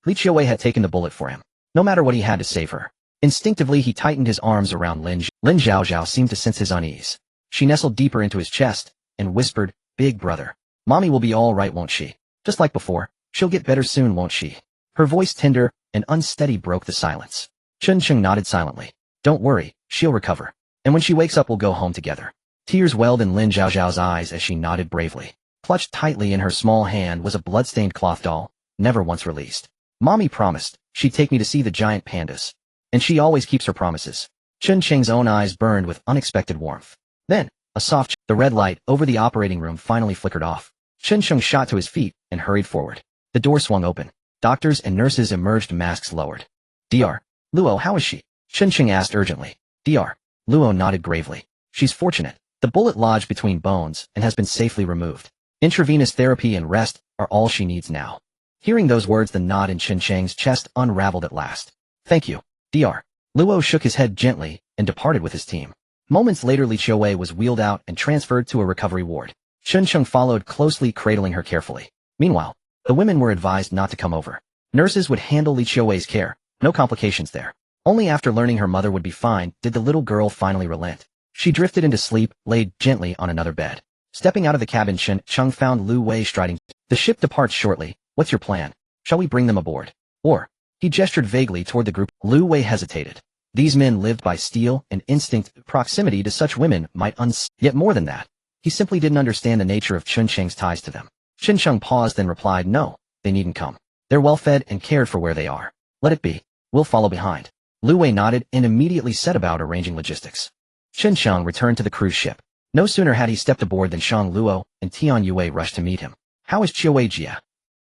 Li Qiuwei had taken the bullet for him. No matter what, he had to save her. Instinctively, he tightened his arms around Lin. Lin Zhao seemed to sense his unease. She nestled deeper into his chest and whispered, "Big brother, Mommy will be all right, won't she? Just like before, she'll get better soon, won't she?" Her voice, tender and unsteady, broke the silence. Chincheng nodded silently. "Don't worry, she'll recover. And when she wakes up, we'll go home together." Tears welled in Lin Zhao's eyes as she nodded bravely. Clutched tightly in her small hand was a blood-stained cloth doll, never once released. "Mommy promised she'd take me to see the giant pandas. And she always keeps her promises. Chen Cheng's own eyes burned with unexpected warmth. Then, the red light over the operating room finally flickered off. Chen Cheng shot to his feet and hurried forward. The door swung open. Doctors and nurses emerged, masks lowered. Dr. Luo, how is she? Chen Cheng asked urgently. Dr. Luo nodded gravely. She's fortunate. The bullet lodged between bones and has been safely removed. Intravenous therapy and rest are all she needs now. Hearing those words, the knot in Chen Cheng's chest unraveled at last. Thank you. Dr. Luo shook his head gently and departed with his team. Moments later, Li Qiuwei was wheeled out and transferred to a recovery ward. Chen Cheng followed closely, cradling her carefully. Meanwhile, the women were advised not to come over. Nurses would handle Li Qiuwei's care. No complications there. Only after learning her mother would be fine did the little girl finally relent. She drifted into sleep, laid gently on another bed. Stepping out of the cabin, Chen Cheng found Lu Wei striding. The ship departs shortly. What's your plan? Shall we bring them aboard? Or? He gestured vaguely toward the group. Lu Wei hesitated. These men lived by steel and instinct. Proximity to such women might Yet more than that, he simply didn't understand the nature of Chen Cheng's ties to them. Chen Cheng paused, then replied, no, they needn't come. They're well fed and cared for where they are. Let it be. We'll follow behind. Lu Wei nodded and immediately set about arranging logistics. Chen Cheng returned to the cruise ship. No sooner had he stepped aboard than Shang Luo and Tian Yue rushed to meet him. How is Qiuwei Jia?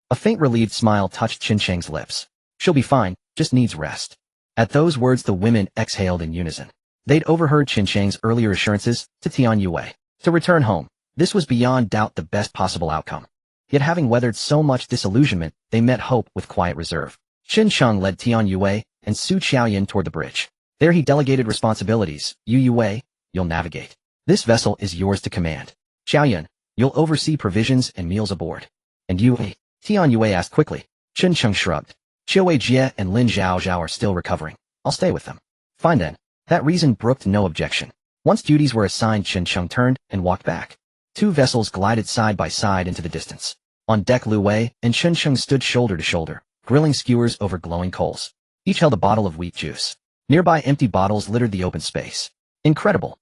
A faint relieved smile touched Chen Cheng's lips. She'll be fine, just needs rest. At those words, the women exhaled in unison. They'd overheard Chen Cheng's earlier assurances to Tian Yue to return home. This was beyond doubt the best possible outcome. Yet having weathered so much disillusionment, they met hope with quiet reserve. Chen Cheng led Tian Yue and Su Qiaoyan toward the bridge. There he delegated responsibilities. Yue, you'll navigate. This vessel is yours to command. Qiaoyan, you'll oversee provisions and meals aboard. And you, Tian Yue asked quickly. Chen Cheng shrugged. Qiuwei Jia and Lin Zhaozhao are still recovering. I'll stay with them. Fine then. That reason brooked no objection. Once duties were assigned, Chen Cheng turned and walked back. Two vessels glided side by side into the distance. On deck, Lu Wei and Chen Cheng stood shoulder to shoulder, grilling skewers over glowing coals. Each held a bottle of wheat juice. Nearby empty bottles littered the open space. Incredible.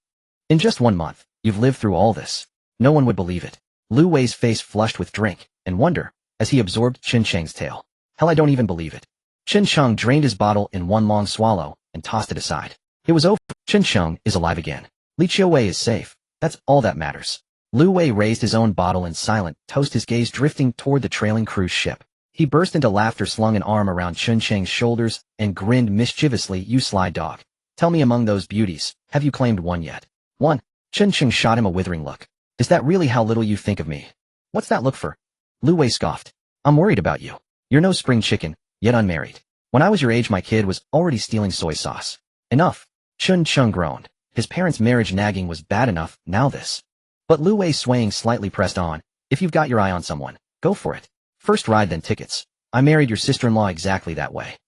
In just 1 month, you've lived through all this. No one would believe it. Lu Wei's face flushed with drink and wonder as he absorbed Chen Cheng's tale. Hell, I don't even believe it. Chen Cheng drained his bottle in one long swallow and tossed it aside. It was over. Chen Cheng is alive again. Li Qiuwei is safe. That's all that matters. Lu Wei raised his own bottle in silent toast, his gaze drifting toward the trailing cruise ship. He burst into laughter, slung an arm around Chen Cheng's shoulders, and grinned mischievously. You sly dog. Tell me, among those beauties, have you claimed one yet? One. Chen Cheng shot him a withering look. Is that really how little you think of me? What's that look for? Lu Wei scoffed. I'm worried about you. You're no spring chicken, yet unmarried. When I was your age, my kid was already stealing soy sauce. Enough. Chen Cheng groaned. His parents' marriage nagging was bad enough, now this. But Lu Wei, swaying slightly, pressed on. If you've got your eye on someone, go for it. First ride, then tickets. I married your sister-in-law exactly that way.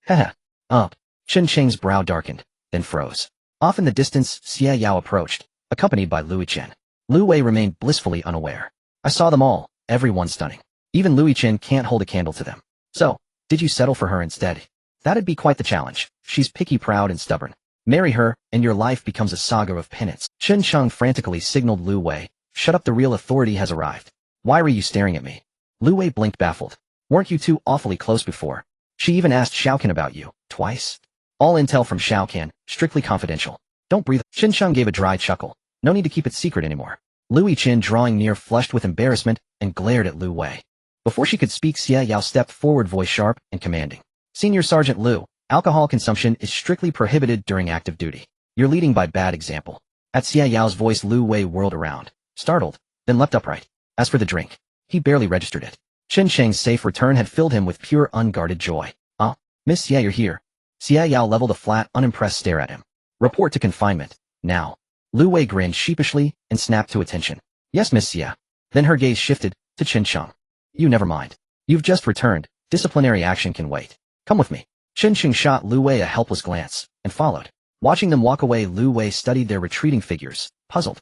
Haha. Up. Chen Cheng's brow darkened, then froze. Off in the distance, Xie Yao approached, accompanied by Louis Chen. Lu Wei remained blissfully unaware. I saw them all, everyone stunning. Even Louis Chen can't hold a candle to them. So, did you settle for her instead? That'd be quite the challenge. She's picky, proud, and stubborn. Marry her, and your life becomes a saga of penance. Chen Cheng frantically signaled Lu Wei. Shut up, the real authority has arrived. Why were you staring at me? Lu Wei blinked, baffled. Weren't you two awfully close before? She even asked Xiaocan about you, twice. All intel from Xiaocan, strictly confidential. Don't breathe. Chen Cheng gave a dry chuckle. No need to keep it secret anymore. Louis Chen, drawing near, flushed with embarrassment, and glared at Lu Wei. Before she could speak, Xie Yao stepped forward, voice sharp and commanding. Senior Sergeant Lu, alcohol consumption is strictly prohibited during active duty. You're leading by bad example. At Xie Yao's voice, Lu Wei whirled around, startled, then leapt upright. As for the drink, he barely registered it. Chen Cheng's safe return had filled him with pure, unguarded joy. Ah, Miss Xie, you're here. Xie Yao leveled a flat, unimpressed stare at him. Report to confinement, now. Lu Wei grinned sheepishly and snapped to attention. Yes, Miss Xie. Then her gaze shifted to Chen Cheng. You never mind. You've just returned. Disciplinary action can wait. Come with me. Chen Cheng shot Lu Wei a helpless glance and followed. Watching them walk away, Lu Wei studied their retreating figures, puzzled.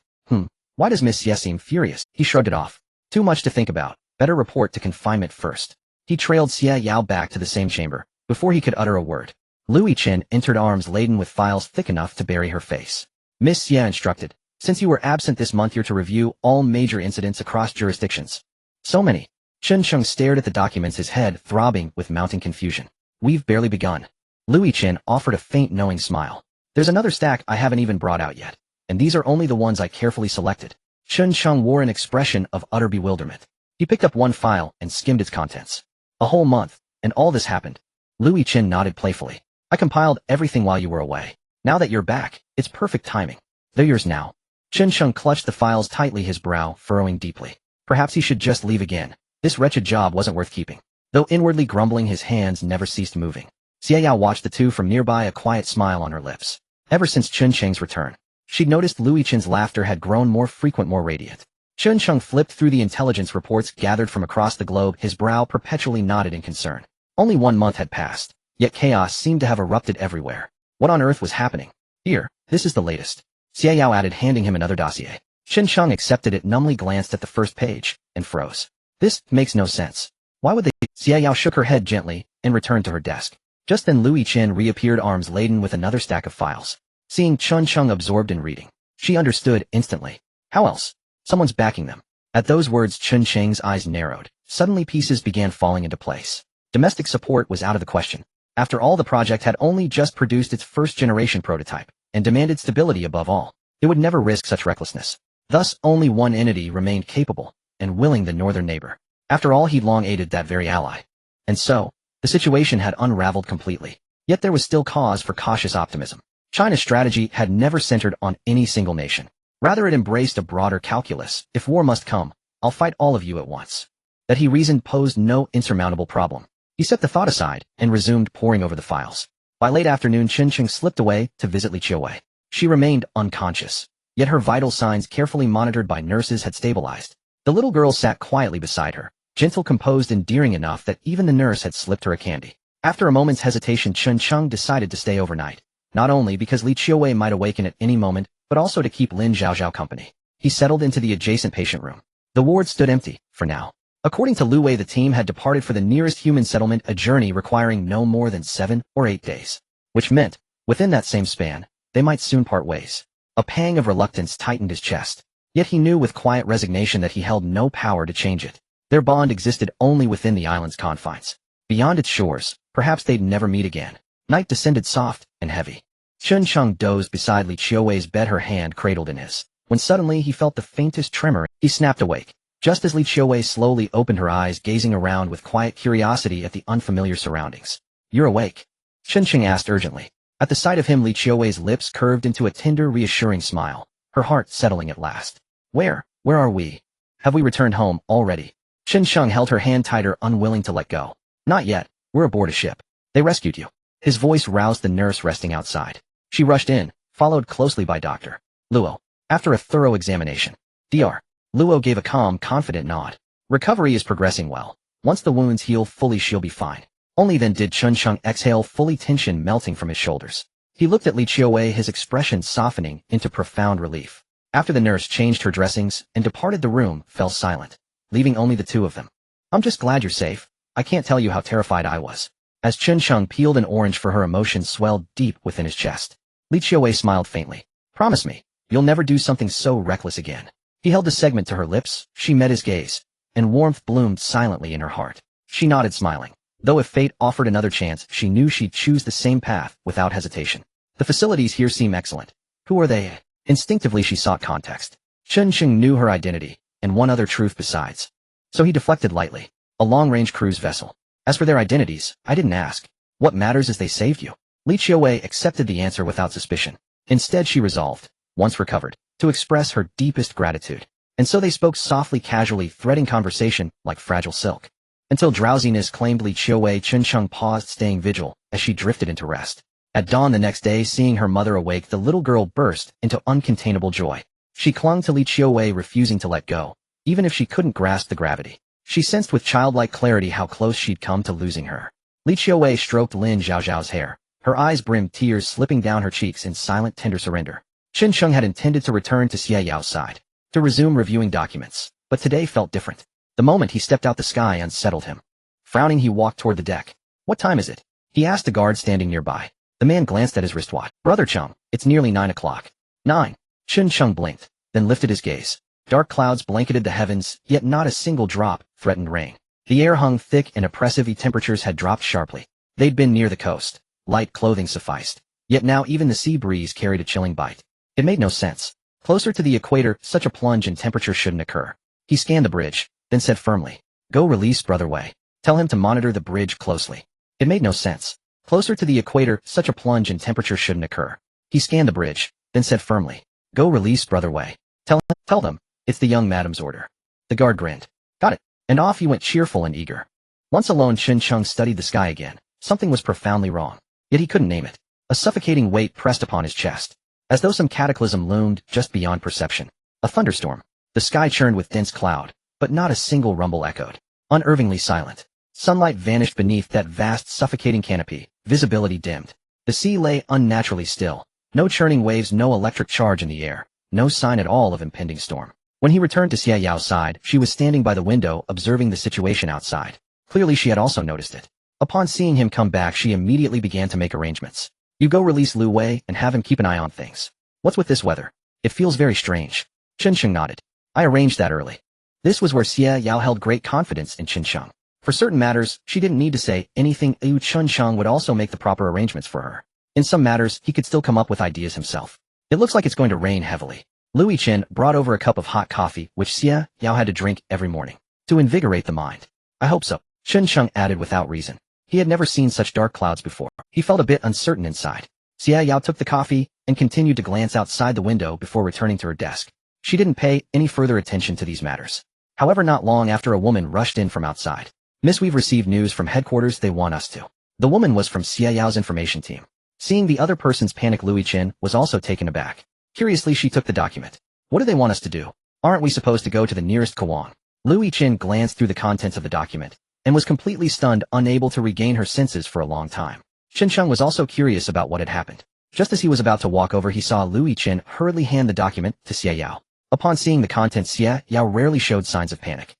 Why does Miss Xie seem furious? He shrugged it off. Too much to think about. Better report to confinement first. He trailed Xie Yao back to the same chamber before he could utter a word. Louis Chen entered, arms laden with files thick enough to bury her face. Miss Xie instructed, since you were absent this month, you're to review all major incidents across jurisdictions. So many. Chen Cheng stared at the documents, his head throbbing with mounting confusion. We've barely begun. Louis Chin offered a faint knowing smile. There's another stack I haven't even brought out yet, and these are only the ones I carefully selected. Chun Chung wore an expression of utter bewilderment. He picked up one file and skimmed its contents. A whole month, and all this happened. Louis Chin nodded playfully. I compiled everything while you were away. Now that you're back, it's perfect timing. They're yours now. Chun Chung clutched the files tightly, his brow furrowing deeply. Perhaps he should just leave again. This wretched job wasn't worth keeping. Though inwardly grumbling, his hands never ceased moving. Xiaoyao watched the two from nearby, a quiet smile on her lips. Ever since Chun Cheng's return, she'd noticed Louis Chin's laughter had grown more frequent, more radiant. Chun Chung flipped through the intelligence reports gathered from across the globe, his brow perpetually knotted in concern. Only 1 month had passed, yet chaos seemed to have erupted everywhere. What on earth was happening? Here, this is the latest. Xiaoyao added, handing him another dossier. Chun Chung accepted it, numbly glanced at the first page, and froze. This makes no sense. Why would they? Xiaoyao shook her head gently and returned to her desk. Just then Louis Chin reappeared, arms laden with another stack of files. Seeing Chun Chung absorbed in reading, she understood instantly. How else? Someone's backing them. At those words, Chun Cheng's eyes narrowed. Suddenly pieces began falling into place. Domestic support was out of the question. After all, the project had only just produced its first-generation prototype, and demanded stability above all. It would never risk such recklessness. Thus, only one entity remained capable and willing: the northern neighbor. After all, he'd long aided that very ally. And so, the situation had unraveled completely. Yet there was still cause for cautious optimism. China's strategy had never centered on any single nation. Rather, it embraced a broader calculus. If war must come, I'll fight all of you at once. That, he reasoned, posed no insurmountable problem. He set the thought aside and resumed poring over the files. By late afternoon, Chun Chung slipped away to visit Li Qiuwei. She remained unconscious, yet her vital signs, carefully monitored by nurses, had stabilized. The little girl sat quietly beside her, gentle, composed, endearing enough that even the nurse had slipped her a candy. After a moment's hesitation, Chun Chung decided to stay overnight, not only because Li Qiuwei might awaken at any moment, but also to keep Lin Zhaozhao company. He settled into the adjacent patient room. The ward stood empty, for now. According to Lu Wei, the team had departed for the nearest human settlement, a journey requiring no more than 7 or 8 days. Which meant, within that same span, they might soon part ways. A pang of reluctance tightened his chest. Yet he knew with quiet resignation that he held no power to change it. Their bond existed only within the island's confines. Beyond its shores, perhaps they'd never meet again. Night descended soft and heavy. Chun Chung dozed beside Li Qiuwei's bed, her hand cradled in his. When suddenly he felt the faintest tremor, he snapped awake. Just as Li Qiuwei slowly opened her eyes, gazing around with quiet curiosity at the unfamiliar surroundings. You're awake? Chun Chung asked urgently. At the sight of him, Li Qiuwei's lips curved into a tender, reassuring smile, her heart settling at last. Where are we? Have we returned home already? Chun Chung held her hand tighter, unwilling to let go. Not yet. We're aboard a ship. They rescued you. His voice roused the nurse resting outside. She rushed in, followed closely by Dr. Luo. After a thorough examination, Dr. Luo gave a calm, confident nod. Recovery is progressing well. Once the wounds heal fully, she'll be fine. Only then did Chun Chung exhale fully, tension melting from his shoulders. He looked at Li Qiuwei, his expression softening into profound relief. After the nurse changed her dressings and departed, the room fell silent, leaving only the two of them. I'm just glad you're safe. I can't tell you how terrified I was. As Chun Chung peeled an orange for her, emotions swelled deep within his chest. Li Qiuwei smiled faintly. Promise me, you'll never do something so reckless again. He held the segment to her lips, she met his gaze, and warmth bloomed silently in her heart. She nodded, smiling. Though if fate offered another chance, she knew she'd choose the same path without hesitation. The facilities here seem excellent. Who are they? Instinctively she sought context. Chun Chung knew her identity, and one other truth besides. So he deflected lightly. A long-range cruise vessel. As for their identities, I didn't ask. What matters is they saved you. Li Qiuwei accepted the answer without suspicion. Instead she resolved, once recovered, to express her deepest gratitude. And so they spoke softly, casually, threading conversation like fragile silk. Until drowsiness claimed Li Qiuwei, Chun Chung paused, staying vigil, as she drifted into rest. At dawn the next day, seeing her mother awake, the little girl burst into uncontainable joy. She clung to Li Qiuwei, refusing to let go, even if she couldn't grasp the gravity. She sensed with childlike clarity how close she'd come to losing her. Li Qiuwei stroked Lin Zhaozhao's hair. Her eyes brimmed, tears slipping down her cheeks in silent, tender surrender. Chun Chung had intended to return to Xiaoyao's side, to resume reviewing documents, but today felt different. The moment he stepped out, the sky unsettled him. Frowning, he walked toward the deck. What time is it? He asked the guard standing nearby. The man glanced at his wristwatch. Brother Chung, it's nearly 9 o'clock. 9. Chun Chung blinked, then lifted his gaze. Dark clouds blanketed the heavens, yet not a single drop threatened rain. The air hung thick and oppressive. Temperatures had dropped sharply. They'd been near the coast, Light clothing sufficed. Yet now even the sea breeze carried a chilling bite. It made no sense. Closer to the equator, such a plunge in temperature shouldn't occur. He scanned the bridge, then said firmly, "Go release Brother Wei. Tell him to monitor the bridge closely." It made no sense. Closer to the equator, such a plunge in temperature shouldn't occur. He scanned the bridge, then said firmly, "Go release Brother Wei. Tell them, it's the young madam's order." The guard grinned. "Got it." And off he went cheerful and eager. Once alone, Chen Cheng studied the sky again. Something was profoundly wrong. Yet he couldn't name it. A suffocating weight pressed upon his chest, as though some cataclysm loomed just beyond perception. A thunderstorm. The sky churned with dense cloud, but not a single rumble echoed. Unnervingly silent. Sunlight vanished beneath that vast suffocating canopy. Visibility dimmed. The sea lay unnaturally still. No churning waves, no electric charge in the air. No sign at all of impending storm. When he returned to Xia Yao's side, she was standing by the window observing the situation outside. Clearly she had also noticed it. Upon seeing him come back, she immediately began to make arrangements. "You go release Lu Wei and have him keep an eye on things. What's with this weather? It feels very strange." Chen Sheng nodded. "I arranged that early." This was where Xia Yao held great confidence in Chen Sheng. For certain matters, she didn't need to say anything. Chen Sheng would also make the proper arrangements for her. In some matters, he could still come up with ideas himself. "It looks like it's going to rain heavily." Lu Yichen brought over a cup of hot coffee, which Xia Yao had to drink every morning, to invigorate the mind. "I hope so," Chen Sheng added without reason. He had never seen such dark clouds before. He felt a bit uncertain inside. Xia Yao took the coffee and continued to glance outside the window before returning to her desk. She didn't pay any further attention to these matters. However, not long after, a woman rushed in from outside. "Miss, we've received news from headquarters. They want us to." The woman was from Xia Yao's information team. Seeing the other person's panic, Lu Yichen was also taken aback. Curiously, she took the document. "What do they want us to do? Aren't we supposed to go to the nearest Kawang?" Lu Yichen glanced through the contents of the document and was completely stunned, unable to regain her senses for a long time. Chen Sheng was also curious about what had happened. Just as he was about to walk over, he saw Lu Yichen hurriedly hand the document to Xia Yao. Upon seeing the contents, Xia Yao rarely showed signs of panic.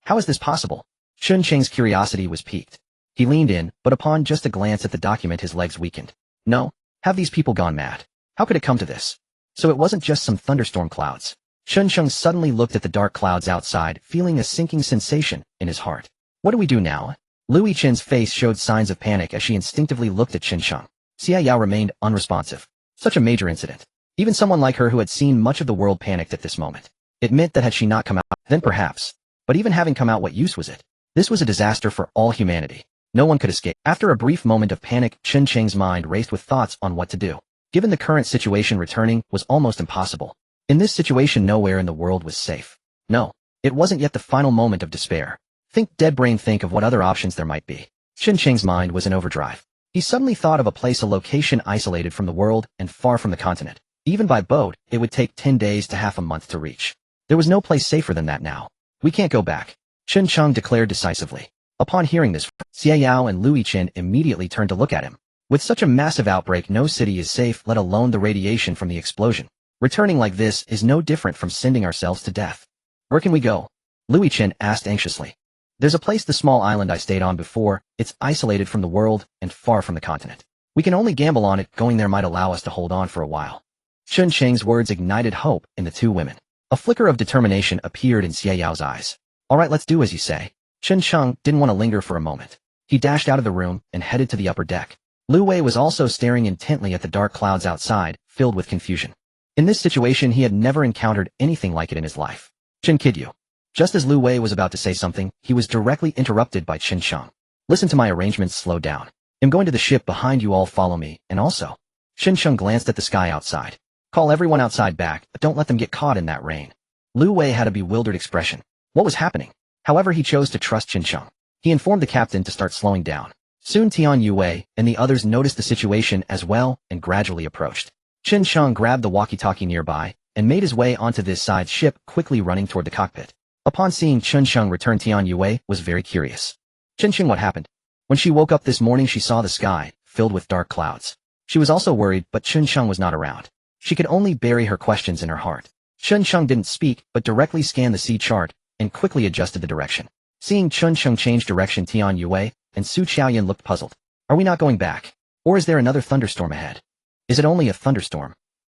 How is this possible?" Chen Cheng's curiosity was piqued. He leaned in, but upon just a glance at the document, his legs weakened. "No, have these people gone mad? How could it come to this?" So it wasn't just some thunderstorm clouds. Chen Sheng suddenly looked at the dark clouds outside, feeling a sinking sensation in his heart. "What do we do now?" Lu Yichen's face showed signs of panic as she instinctively looked at Chen Sheng. Xia Yao remained unresponsive. Such a major incident. Even someone like her, who had seen much of the world, panicked at this moment. It meant that had she not come out, then perhaps. But even having come out, what use was it? This was a disaster for all humanity. No one could escape. After a brief moment of panic, Chen Cheng's mind raced with thoughts on what to do. Given the current situation, returning was almost impossible. In this situation, nowhere in the world was safe. No, it wasn't yet the final moment of despair. Think, dead brain, think of what other options there might be. Chen Cheng's mind was in overdrive. He suddenly thought of a place, a location isolated from the world and far from the continent. Even by boat, it would take 10 days to half a month to reach. There was no place safer than that now. "We can't go back," Chen Cheng declared decisively. Upon hearing this, Xia Yao and Lu Yichen immediately turned to look at him. With such a massive outbreak, no city is safe, let alone the radiation from the explosion. Returning like this is no different from sending ourselves to death. "Where can we go?" Lu Yichen asked anxiously. "There's a place, the small island I stayed on before. It's isolated from the world and far from the continent. We can only gamble on it. Going there might allow us to hold on for a while." Chen Cheng's words ignited hope in the two women. A flicker of determination appeared in Xia Yao's eyes. "All right, let's do as you say." Chen Cheng didn't want to linger for a moment. He dashed out of the room and headed to the upper deck. Lu Wei was also staring intently at the dark clouds outside, filled with confusion. In this situation, he had never encountered anything like it in his life. "Chen kid you." Just as Lu Wei was about to say something, he was directly interrupted by Chen Sheng. "Listen to my arrangements, slow down. I'm going to the ship behind you, all follow me, and also." Chen Sheng glanced at the sky outside. "Call everyone outside back, but don't let them get caught in that rain." Lu Wei had a bewildered expression. What was happening? However, he chose to trust Chen Sheng. He informed the captain to start slowing down. Soon Tian Yue and the others noticed the situation as well and gradually approached. Chen Sheng grabbed the walkie-talkie nearby and made his way onto this side ship, quickly running toward the cockpit. Upon seeing Chen Sheng return, Tian Yue was very curious. "Chen Sheng, what happened?" When she woke up this morning, she saw the sky filled with dark clouds. She was also worried, but Chen Sheng was not around. She could only bury her questions in her heart. Chen Sheng didn't speak, but directly scanned the sea chart and quickly adjusted the direction. Seeing Chen Sheng change direction, Tian Yue and Su Chaoyan looked puzzled. "Are we not going back? Or is there another thunderstorm ahead?" "Is it only a thunderstorm?"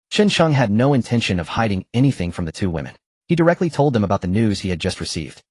Chen Sheng had no intention of hiding anything from the two women. He directly told them about the news he had just received.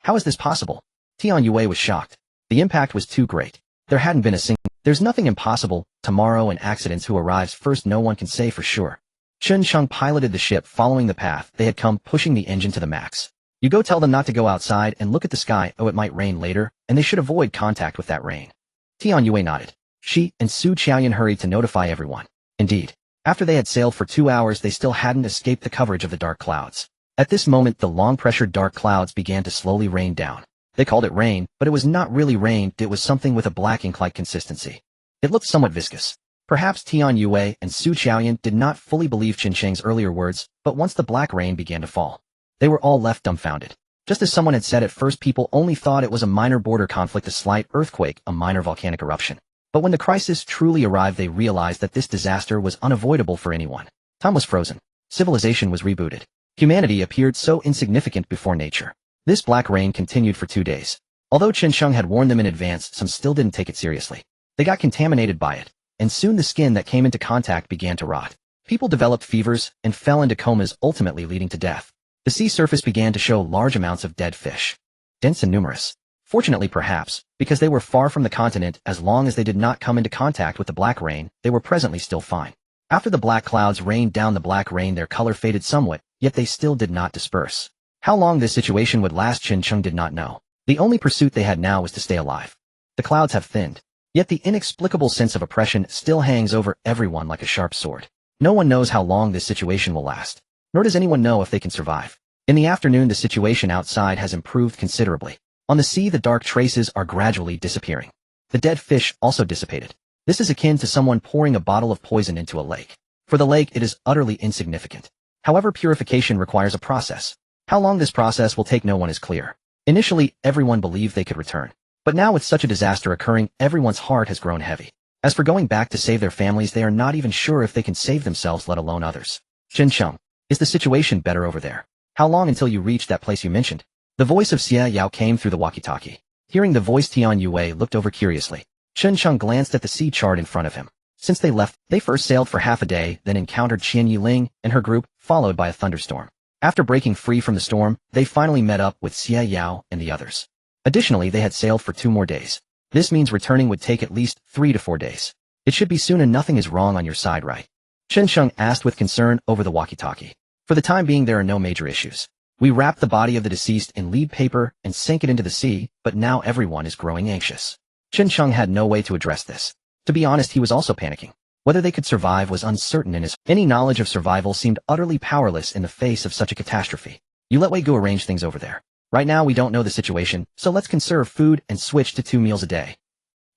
How is this possible?" Tian Yue was shocked. The impact was too great. There hadn't been a single. There's nothing impossible. Tomorrow and accidents who arrives first no one can say for sure. Chen Sheng piloted the ship following the path they had come, pushing the engine to the max. You go tell them not to go outside and look at the sky. Oh, it might rain later, and they should avoid contact with that rain. Tian Yue nodded. She and Su Qiaoyan hurried to notify everyone. Indeed, after they had sailed for 2 hours they still hadn't escaped the coverage of the dark clouds. At this moment the long-pressured dark clouds began to slowly rain down. They called it rain, but it was not really rain, it was something with a black ink-like consistency. It looked somewhat viscous. Perhaps Tian Yue and Su Qiaoyan did not fully believe Qin Sheng's earlier words, but once the black rain began to fall, they were all left dumbfounded. Just as someone had said at first, people only thought it was a minor border conflict, a slight earthquake, a minor volcanic eruption. But when the crisis truly arrived they realized that this disaster was unavoidable for anyone. Time was frozen. Civilization was rebooted. Humanity appeared so insignificant before nature. This black rain continued for 2 days. Although Qin Sheng had warned them in advance, some still didn't take it seriously. They got contaminated by it, and soon the skin that came into contact began to rot. People developed fevers and fell into comas, ultimately leading to death. The sea surface began to show large amounts of dead fish. Dense and numerous. Fortunately perhaps, because they were far from the continent, as long as they did not come into contact with the black rain, they were presently still fine. After the black clouds rained down the black rain their color faded somewhat, yet they still did not disperse. How long this situation would last Qin Sheng did not know. The only pursuit they had now was to stay alive. The clouds have thinned. Yet the inexplicable sense of oppression still hangs over everyone like a sharp sword. No one knows how long this situation will last. Nor does anyone know if they can survive. In the afternoon the situation outside has improved considerably. On the sea the dark traces are gradually disappearing. The dead fish also dissipated. This is akin to someone pouring a bottle of poison into a lake. For the lake it is utterly insignificant. However, purification requires a process. How long this process will take no one is clear. Initially, everyone believed they could return. But now with such a disaster occurring, everyone's heart has grown heavy. As for going back to save their families, they are not even sure if they can save themselves, let alone others. Qin Sheng, is the situation better over there? How long until you reach that place you mentioned? The voice of Xia Yao came through the walkie-talkie. Hearing the voice, Tian Yue looked over curiously. Qin Sheng glanced at the sea chart in front of him. Since they left, they first sailed for half a day, then encountered Qian Yiling and her group, followed by a thunderstorm. After breaking free from the storm, they finally met up with Xia Yao and the others. Additionally, they had sailed for 2 more days. This means returning would take at least 3 to 4 days. It should be soon, and nothing is wrong on your side, right? Qin Sheng asked with concern over the walkie-talkie. For the time being there are no major issues. We wrapped the body of the deceased in lead paper and sank it into the sea, but now everyone is growing anxious. Qin Sheng had no way to address this. To be honest, he was also panicking. Whether they could survive was uncertain, and any knowledge of survival seemed utterly powerless in the face of such a catastrophe. You let Wei Gu arrange things over there. Right now we don't know the situation, so let's conserve food and switch to 2 meals a day.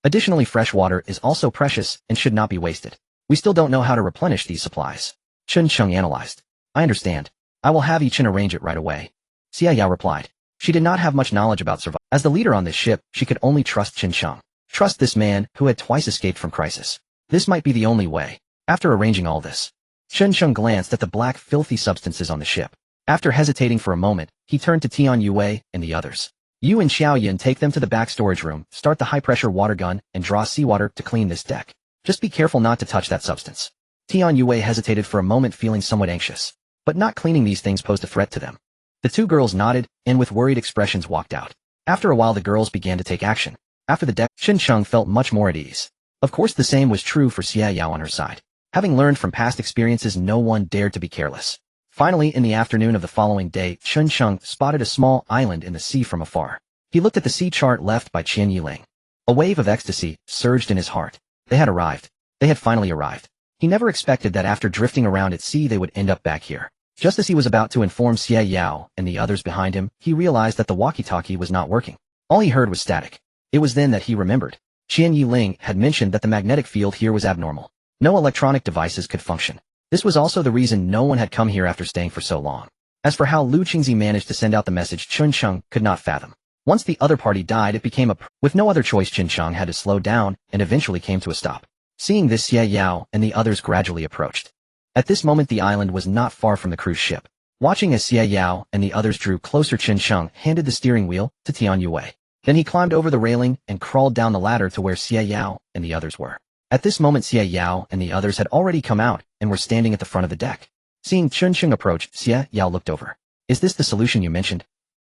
Additionally, fresh water is also precious and should not be wasted. We still don't know how to replenish these supplies. Qin Sheng analyzed. I understand. I will have Yi-Chen arrange it right away. Xia Yao replied. She did not have much knowledge about survival. As the leader on this ship, she could only trust Qin Sheng. Trust this man, who had twice escaped from crisis. This might be the only way. After arranging all this, Qin Sheng glanced at the black, filthy substances on the ship. After hesitating for a moment, he turned to Tian Yue and the others. You and Xiao Yin take them to the back storage room, start the high-pressure water gun, and draw seawater to clean this deck. Just be careful not to touch that substance. Tian Yue hesitated for a moment, feeling somewhat anxious. But not cleaning these things posed a threat to them. The 2 girls nodded, and with worried expressions walked out. After a while the girls began to take action. After the deck, Qin Sheng felt much more at ease. Of course the same was true for Xia Yao on her side. Having learned from past experiences, no one dared to be careless. Finally, in the afternoon of the following day, Qin Sheng spotted a small island in the sea from afar. He looked at the sea chart left by Qian Yiling. A wave of ecstasy surged in his heart. They had arrived. They had finally arrived. He never expected that after drifting around at sea they would end up back here. Just as he was about to inform Xia Yao and the others behind him, he realized that the walkie-talkie was not working. All he heard was static. It was then that he remembered. Qian Yiling had mentioned that the magnetic field here was abnormal. No electronic devices could function. This was also the reason no one had come here after staying for so long. As for how Lu Qingzi managed to send out the message, Qin Sheng could not fathom. Once the other party died, it became with no other choice, Qin Sheng had to slow down and eventually came to a stop. Seeing this, Xia Yao and the others gradually approached. At this moment the island was not far from the cruise ship. Watching as Xia Yao and the others drew closer, Qin Sheng handed the steering wheel to Tian Yue. Then he climbed over the railing and crawled down the ladder to where Xia Yao and the others were. At this moment Xia Yao and the others had already come out and were standing at the front of the deck. Seeing Qin Sheng approach, Xia Yao looked over. Is this the solution you mentioned?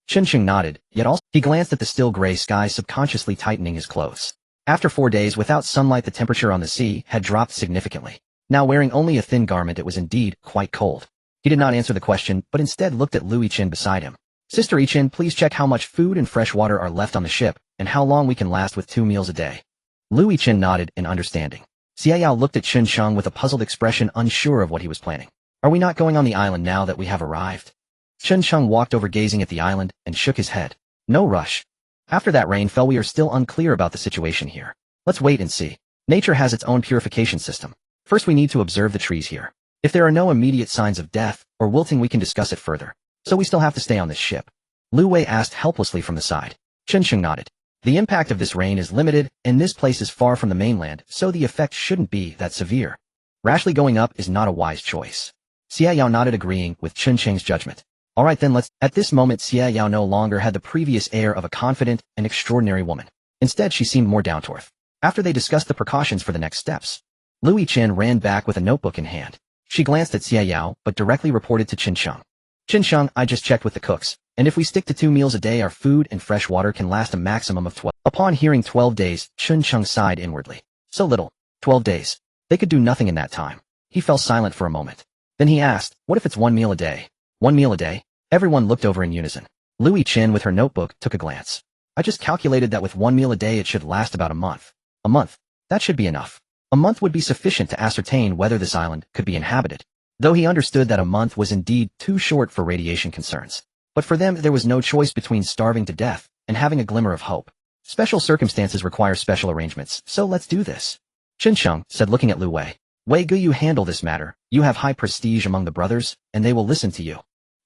Qin Sheng nodded, yet also he glanced at the still gray sky, subconsciously tightening his clothes. After 4 days without sunlight, the temperature on the sea had dropped significantly. Now wearing only a thin garment, it was indeed quite cold. He did not answer the question, but instead looked at Lu Yichin beside him. Sister Yichin, please check how much food and fresh water are left on the ship, and how long we can last with 2 meals a day. Lu Yichin nodded in understanding. Xiaoyao looked at Chen Sheng with a puzzled expression, unsure of what he was planning. Are we not going on the island now that we have arrived? Chen Sheng walked over, gazing at the island, and shook his head. No rush. After that rain fell, we are still unclear about the situation here. Let's wait and see. Nature has its own purification system. First we need to observe the trees here. If there are no immediate signs of death or wilting, we can discuss it further. So we still have to stay on this ship? Lu Wei asked helplessly from the side. Chen Sheng nodded. The impact of this rain is limited, and this place is far from the mainland, so the effect shouldn't be that severe. Rashly going up is not a wise choice. Xiaoyao nodded, agreeing with Chen Sheng's judgment. Alright then, let's— At this moment Xiaoyao no longer had the previous air of a confident and extraordinary woman. Instead she seemed more down to earth. After they discussed the precautions for the next steps, Lu Yichin ran back with a notebook in hand. She glanced at Xiaoyao, but directly reported to Chen Sheng. Chen Sheng, I just checked with the cooks, and if we stick to 2 meals a day, our food and fresh water can last a maximum of 12. Upon hearing 12 days, Chen Sheng sighed inwardly. So little. 12 days. They could do nothing in that time. He fell silent for a moment. Then he asked, what if it's 1 meal a day? 1 meal a day? Everyone looked over in unison. Lu Yichin with her notebook took a glance. I just calculated that with 1 meal a day it should last about a month. A month. That should be enough. A month would be sufficient to ascertain whether this island could be inhabited. Though he understood that a month was indeed too short for radiation concerns. But for them there was no choice between starving to death and having a glimmer of hope. Special circumstances require special arrangements, so let's do this. Chen Sheng said, looking at Lu Wei. Wei Gu, you handle this matter. You have high prestige among the brothers, and they will listen to you.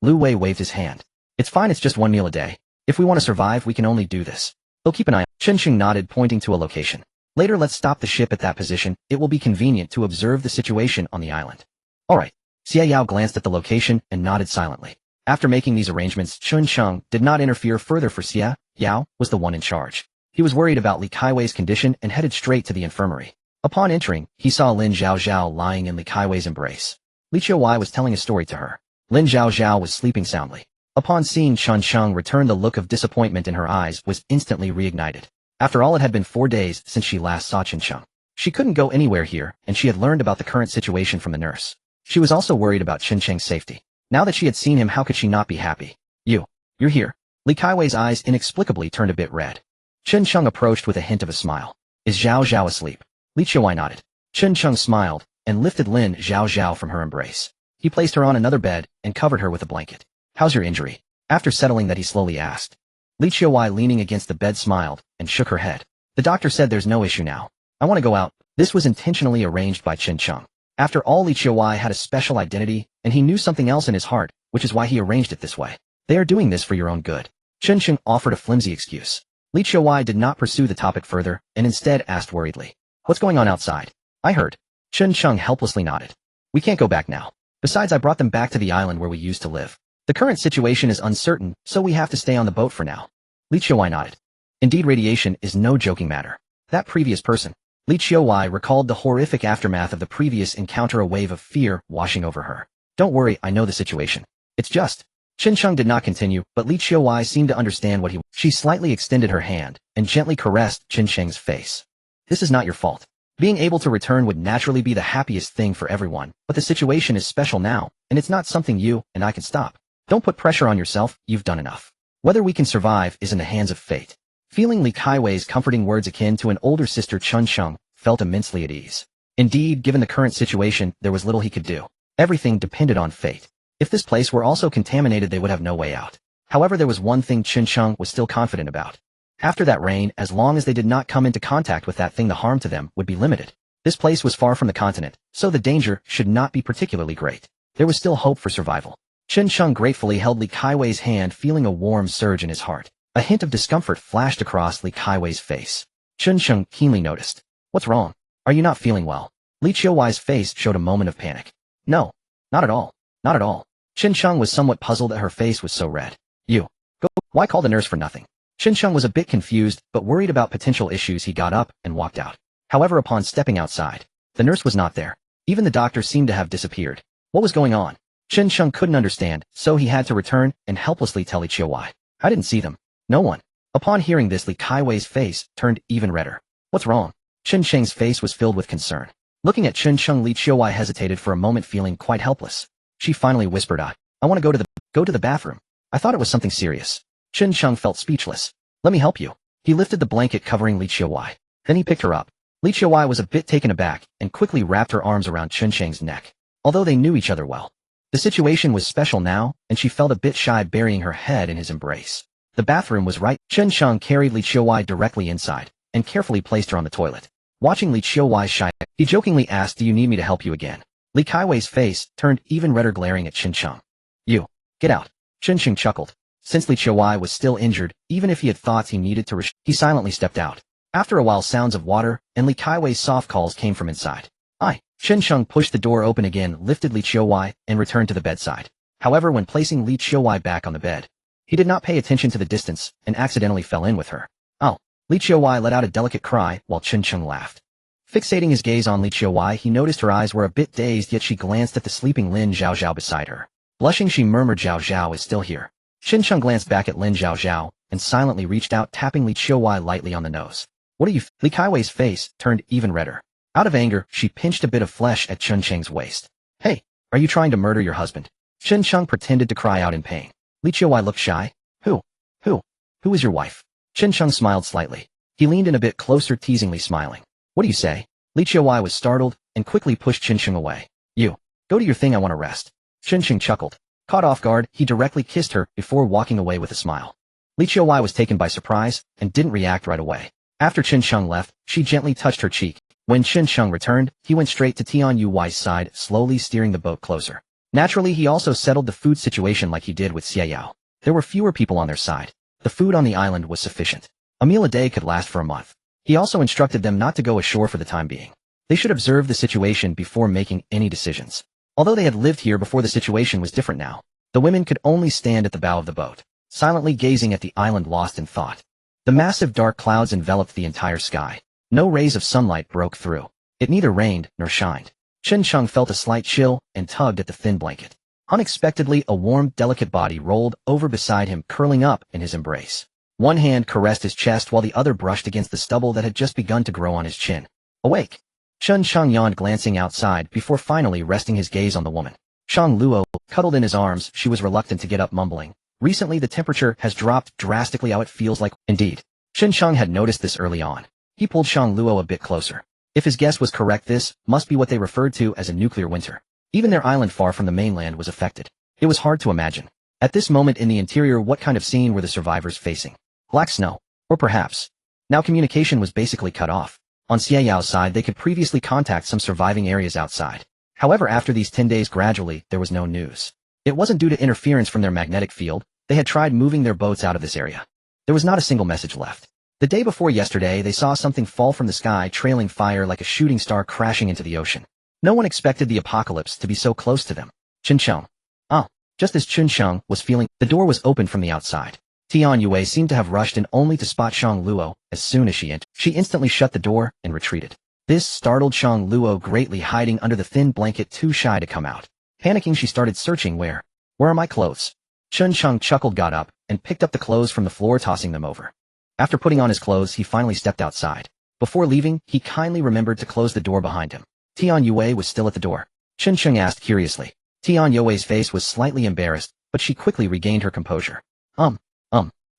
Lu Wei waved his hand. It's fine, it's just 1 meal a day. If we want to survive, we can only do this. They'll keep an eye on. Chen Sheng nodded, pointing to a location. Later let's stop the ship at that position. It will be convenient to observe the situation on the island. Alright. Xiaoyao glanced at the location and nodded silently. After making these arrangements, Chen Sheng did not interfere further, for Xiaoyao was the one in charge. He was worried about Li Kaiwei's condition and headed straight to the infirmary. Upon entering, he saw Lin Zhaozhao lying in Li Kaiwei's embrace. Li Qiuwei was telling a story to her. Lin Zhaozhao was sleeping soundly. Upon seeing Chen Sheng return, the look of disappointment in her eyes was instantly reignited. After all, it had been 4 days since she last saw Chen Sheng. She couldn't go anywhere here, and she had learned about the current situation from the nurse. She was also worried about Chen Sheng's safety. Now that she had seen him, how could she not be happy? You're here. Li Kaiwei's eyes inexplicably turned a bit red. Chen Sheng approached with a hint of a smile. Is Zhao Zhao asleep? Li Qiuwei nodded. Chen Sheng smiled and lifted Lin Zhaozhao from her embrace. He placed her on another bed and covered her with a blanket. How's your injury? After settling that, he slowly asked. Li Qiuwei, leaning against the bed, smiled and shook her head. The doctor said there's no issue now. I want to go out. This was intentionally arranged by Chen Sheng. After all, Li Qiuwei had a special identity, and he knew something else in his heart, which is why he arranged it this way. They are doing this for your own good. Chen Sheng offered a flimsy excuse. Li Qiuwei did not pursue the topic further, and instead asked worriedly. What's going on outside? I heard. Chen Sheng helplessly nodded. We can't go back now. Besides, I brought them back to the island where we used to live. The current situation is uncertain, so we have to stay on the boat for now. Li Qiuwei nodded. Indeed, radiation is no joking matter. That previous person. Li Qiuwei recalled the horrific aftermath of the previous encounter, a wave of fear washing over her. Don't worry, I know the situation. It's just. Chen Sheng did not continue, but Li Qiuwei seemed to understand what he. She slightly extended her hand and gently caressed Chen Sheng's face. This is not your fault. Being able to return would naturally be the happiest thing for everyone, but the situation is special now, and it's not something you and I can stop. Don't put pressure on yourself, you've done enough. Whether we can survive is in the hands of fate. Feeling Li Kaiwei's comforting words akin to an older sister, Chen Sheng felt immensely at ease. Indeed, given the current situation, there was little he could do. Everything depended on fate. If this place were also contaminated, they would have no way out. However, there was one thing Chen Sheng was still confident about. After that rain, as long as they did not come into contact with that thing, the harm to them would be limited. This place was far from the continent, so the danger should not be particularly great. There was still hope for survival. Chen Sheng gratefully held Li Kaiwei's hand, feeling a warm surge in his heart. A hint of discomfort flashed across Li Kaiwei's face. Chen Sheng keenly noticed. What's wrong? Are you not feeling well? Li Qiuwei's face showed a moment of panic. No. Not at all. Not at all. Chen Sheng was somewhat puzzled that her face was so red. Go. Why call the nurse for nothing? Chen Sheng was a bit confused, but worried about potential issues. He got up and walked out. However, upon stepping outside, the nurse was not there. Even the doctor seemed to have disappeared. What was going on? Chen Sheng couldn't understand, so he had to return and helplessly tell Li Qiuwei. I didn't see them. No one. Upon hearing this, Li Kaiwei's face turned even redder. What's wrong? Chen Cheng's face was filled with concern. Looking at Chen Cheng, Li Qiuwei hesitated for a moment, feeling quite helpless. She finally whispered, I want to go to the bathroom. I thought it was something serious. Chen Cheng felt speechless. Let me help you. He lifted the blanket covering Li Qiuwei. Then he picked her up. Li Qiuwei was a bit taken aback and quickly wrapped her arms around Chen Cheng's neck. Although they knew each other well, the situation was special now, and she felt a bit shy burying her head in his embrace. The bathroom was right. Chen Cheng carried Li Qiuwei directly inside and carefully placed her on the toilet. Watching Li Qiuwei's shy, he jokingly asked, do you need me to help you again? Li Qiuwei's face turned even redder, glaring at Chen Cheng. You. Get out. Chen Cheng chuckled. Since Li Qiuwei was still injured, even if he had thought he needed to he silently stepped out. After a while, sounds of water and Li Qiuwei's soft calls came from inside. Chen Cheng pushed the door open again, lifted Li Qiuwei, and returned to the bedside. However, when placing Li Qiuwei back on the bed, he did not pay attention to the distance and accidentally fell in with her. Li Qiuwei let out a delicate cry while Chen Cheng laughed. Fixating his gaze on Li Qiuwei, he noticed her eyes were a bit dazed, yet she glanced at the sleeping Lin Zhaozhao beside her. Blushing, she murmured, Zhao Zhao is still here. Chen Cheng glanced back at Lin Zhaozhao and silently reached out, tapping Li Qiuwei lightly on the nose. What are you? Li Qiuwei's face turned even redder. Out of anger, she pinched a bit of flesh at Chen Cheng's waist. Hey, are you trying to murder your husband? Chen Cheng pretended to cry out in pain. Li Qiuwei looked shy. Who is your wife? Chen Cheng smiled slightly. He leaned in a bit closer, teasingly smiling. What do you say? Li Qiuwei was startled and quickly pushed Chen Cheng away. You. Go to your thing, I want to rest. Chen Cheng chuckled. Caught off guard, he directly kissed her before walking away with a smile. Li Qiuwei was taken by surprise and didn't react right away. After Chen Cheng left, she gently touched her cheek. When Chen Cheng returned, he went straight to Tian Yuwei's side, slowly steering the boat closer. Naturally, he also settled the food situation like he did with Xie Yao. There were fewer people on their side. The food on the island was sufficient. A meal a day could last for a month. He also instructed them not to go ashore for the time being. They should observe the situation before making any decisions. Although they had lived here before, the situation was different now. The women could only stand at the bow of the boat, silently gazing at the island, lost in thought. The massive dark clouds enveloped the entire sky. No rays of sunlight broke through. It neither rained nor shined. Chen Cheng felt a slight chill and tugged at the thin blanket. Unexpectedly, a warm, delicate body rolled over beside him, curling up in his embrace. One hand caressed his chest while the other brushed against the stubble that had just begun to grow on his chin. Awake! Chen Cheng yawned, glancing outside before finally resting his gaze on the woman. Shang Luo cuddled in his arms. She was reluctant to get up, mumbling, recently the temperature has dropped drastically. How it feels like. Indeed. Chen Cheng had noticed this early on. He pulled Shang Luo a bit closer. If his guess was correct, this must be what they referred to as a nuclear winter. Even their island far from the mainland was affected. It was hard to imagine. At this moment in the interior, what kind of scene were the survivors facing? Black snow. Or perhaps. Now communication was basically cut off. On Xie Yao's side, they could previously contact some surviving areas outside. However, after these 10 days, gradually, there was no news. It wasn't due to interference from their magnetic field. They had tried moving their boats out of this area. There was not a single message left. The day before yesterday, they saw something fall from the sky, trailing fire like a shooting star crashing into the ocean. No one expected the apocalypse to be so close to them. Chen Cheng. Just as Chen Cheng was feeling, the door was opened from the outside. Tian Yue seemed to have rushed in only to spot Shang Luo. As soon as she entered, she instantly shut the door and retreated. This startled Shang Luo greatly, hiding under the thin blanket, too shy to come out. Panicking, she started searching. Where are my clothes? Chen Cheng chuckled, got up, and picked up the clothes from the floor, tossing them over. After putting on his clothes, he finally stepped outside. Before leaving, he kindly remembered to close the door behind him. Tian Yue was still at the door. Chen Cheng asked curiously. Tian Yue's face was slightly embarrassed, but she quickly regained her composure.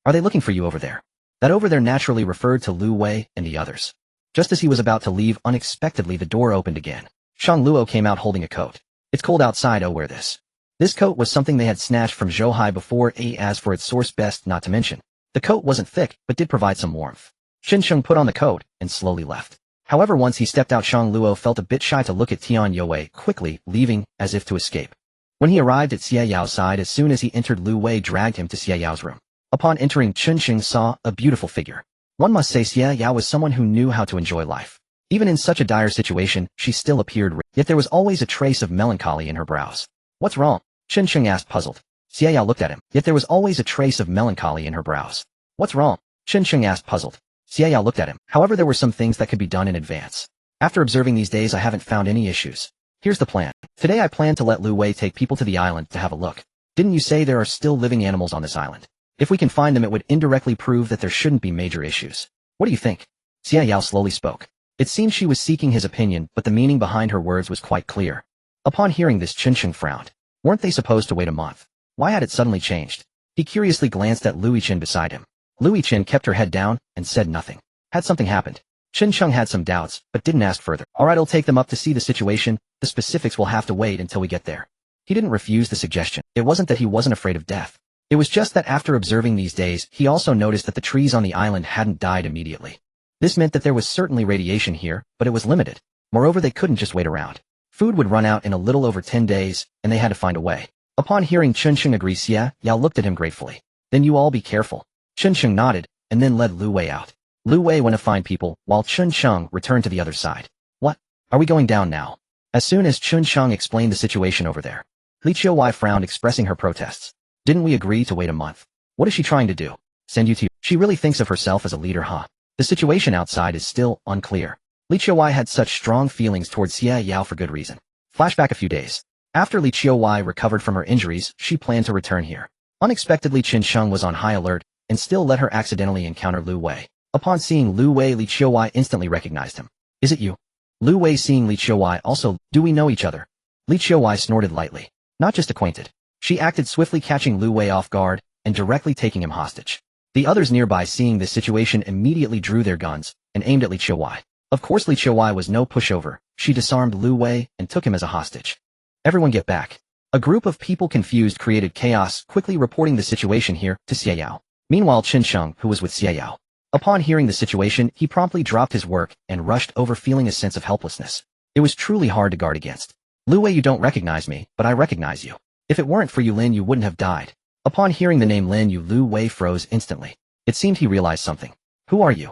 Are they looking for you over there? That over there naturally referred to Lu Wei and the others. Just as he was about to leave, unexpectedly the door opened again. Shang Luo came out holding a coat. It's cold outside, wear this. This coat was something they had snatched from Zhou Hai before. As for its source, best not to mention. The coat wasn't thick, but did provide some warmth. Chen Cheng put on the coat and slowly left. However, once he stepped out, Shang Luo felt a bit shy to look at Tian Yue, quickly leaving as if to escape. When he arrived at Xie Yao's side, as soon as he entered, Lu Wei dragged him to Xie Yao's room. Upon entering, Chen Cheng saw a beautiful figure. One must say Xie Yao was someone who knew how to enjoy life. Even in such a dire situation, she still appeared yet there was always a trace of melancholy in her brows. What's wrong? Chen Cheng asked, puzzled. Xie Yao looked at him, yet there was always a trace of melancholy in her brows. What's wrong? Chen Cheng asked, puzzled. Xie Yao looked at him. However, there were some things that could be done in advance. After observing these days, I haven't found any issues. Here's the plan. Today I plan to let Lu Wei take people to the island to have a look. Didn't you say there are still living animals on this island? If we can find them, it would indirectly prove that there shouldn't be major issues. What do you think? Xia Yao slowly spoke. It seemed she was seeking his opinion, but the meaning behind her words was quite clear. Upon hearing this, Chen Sheng frowned. Weren't they supposed to wait a month? Why had it suddenly changed? He curiously glanced at Lu Yichen beside him. Lu Yichen kept her head down and said nothing. Had something happened? Chen Sheng had some doubts, but didn't ask further. Alright, I'll take them up to see the situation. The specifics will have to wait until we get there. He didn't refuse the suggestion. It wasn't that he wasn't afraid of death. It was just that after observing these days, he also noticed that the trees on the island hadn't died immediately. This meant that there was certainly radiation here, but it was limited. Moreover, they couldn't just wait around. Food would run out in a little over 10 days, and they had to find a way. Upon hearing Chen Sheng agree, Xia Yao looked at him gratefully. Then you all be careful. Chen Sheng nodded, and then led Lu Wei out. Lu Wei went to find people, while Chen Sheng returned to the other side. What? Are we going down now? As soon as Chen Sheng explained the situation over there, Li Qiuwei frowned, expressing her protests. Didn't we agree to wait a month? What is she trying to do? Send you to you? She really thinks of herself as a leader, huh? The situation outside is still unclear. Li Qiuwei had such strong feelings towards Xia Yao for good reason. Flashback a few days. After Li Qiuwei recovered from her injuries, she planned to return here. Unexpectedly, Chen Sheng was on high alert, and still let her accidentally encounter Lu Wei. Upon seeing Lu Wei, Li Qiuwei instantly recognized him. Is it you? Lu Wei, seeing Li Qiuwei, also, do we know each other? Li Qiuwei snorted lightly. Not just acquainted. She acted swiftly, catching Lu Wei off guard, and directly taking him hostage. The others nearby, seeing this situation, immediately drew their guns, and aimed at Li Qiuwei. Of course, Li Qiuwei was no pushover. She disarmed Lu Wei, and took him as a hostage. Everyone get back. A group of people, confused, created chaos, quickly reporting the situation here to Xia Yao. Meanwhile, Chen Sheng, who was with Xia Yao, upon hearing the situation, he promptly dropped his work and rushed over, feeling a sense of helplessness. It was truly hard to guard against. Lu Wei, you don't recognize me, but I recognize you. If it weren't for you, Lin, you wouldn't have died. Upon hearing the name Lin Yu, Lu Wei froze instantly. It seemed he realized something. Who are you?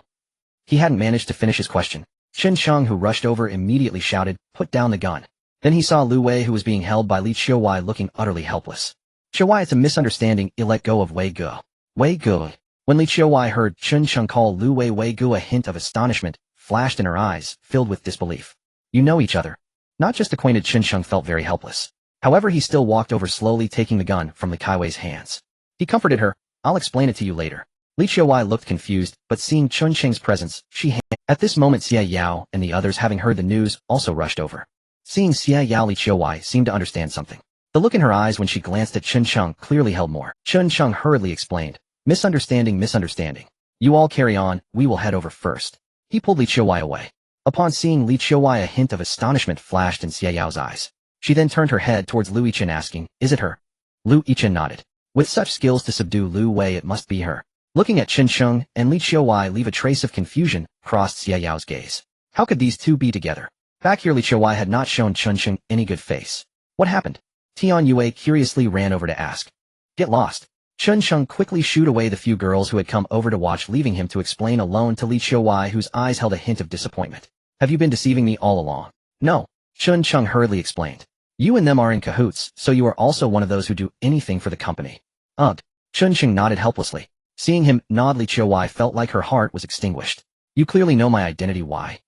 He hadn't managed to finish his question. Chen Sheng, who rushed over, immediately shouted, put down the gun. Then he saw Lu Wei, who was being held by Li Qiuwei, looking utterly helpless. Qiuwei, it's a misunderstanding. You let go of Wei Gu. Wei Gu. When Li Qiuwei heard Chen Sheng call Lu Wei Wei Gu, a hint of astonishment flashed in her eyes, filled with disbelief. You know each other. Not just acquainted, Chen Sheng felt very helpless. However, he still walked over slowly, taking the gun from Li Qiuwei's hands. He comforted her. I'll explain it to you later. Li Qiuwei looked confused, but seeing Chen Sheng's presence, she At this moment, Xia Yao and the others, having heard the news, also rushed over. Seeing Xia Yao, Li Qiuwei seemed to understand something. The look in her eyes when she glanced at Chen Sheng clearly held more. Chen Sheng hurriedly explained. Misunderstanding. You all carry on, we will head over first. He pulled Li Qiuwei away. Upon seeing Li Qiuwei, a hint of astonishment flashed in Xia Yao's eyes. She then turned her head towards Lu Yichen, asking, is it her? Lu Yichen nodded. With such skills to subdue Lu Wei, it must be her. Looking at Chen Sheng and Li Qiuwei leave a trace of confusion crossed Xia Yao's gaze. How could these two be together? Back here, Li Qiuwei had not shown Chen Sheng any good face. What happened? Tian Yue curiously ran over to ask. Get lost. Chen Sheng quickly shooed away the few girls who had come over to watch, leaving him to explain alone to Li Qiuwei, whose eyes held a hint of disappointment. Have you been deceiving me all along? No. Chen Sheng hurriedly explained. You and them are in cahoots, so you are also one of those who do anything for the company. Ugh. Chen Sheng nodded helplessly. Seeing him nod, Li Qiuwei felt like her heart was extinguished. You clearly know my identity. Why?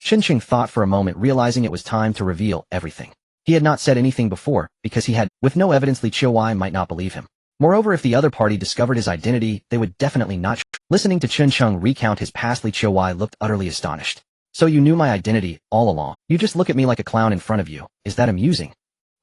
Chen Sheng thought for a moment, realizing it was time to reveal everything. He had not said anything before, because he had, with no evidence, Li Qiuwei might not believe him. Moreover, if the other party discovered his identity, they would definitely not. Listening to Chen Sheng recount his past, Li Qiuwei looked utterly astonished. So you knew my identity all along. You just look at me like a clown in front of you. Is that amusing?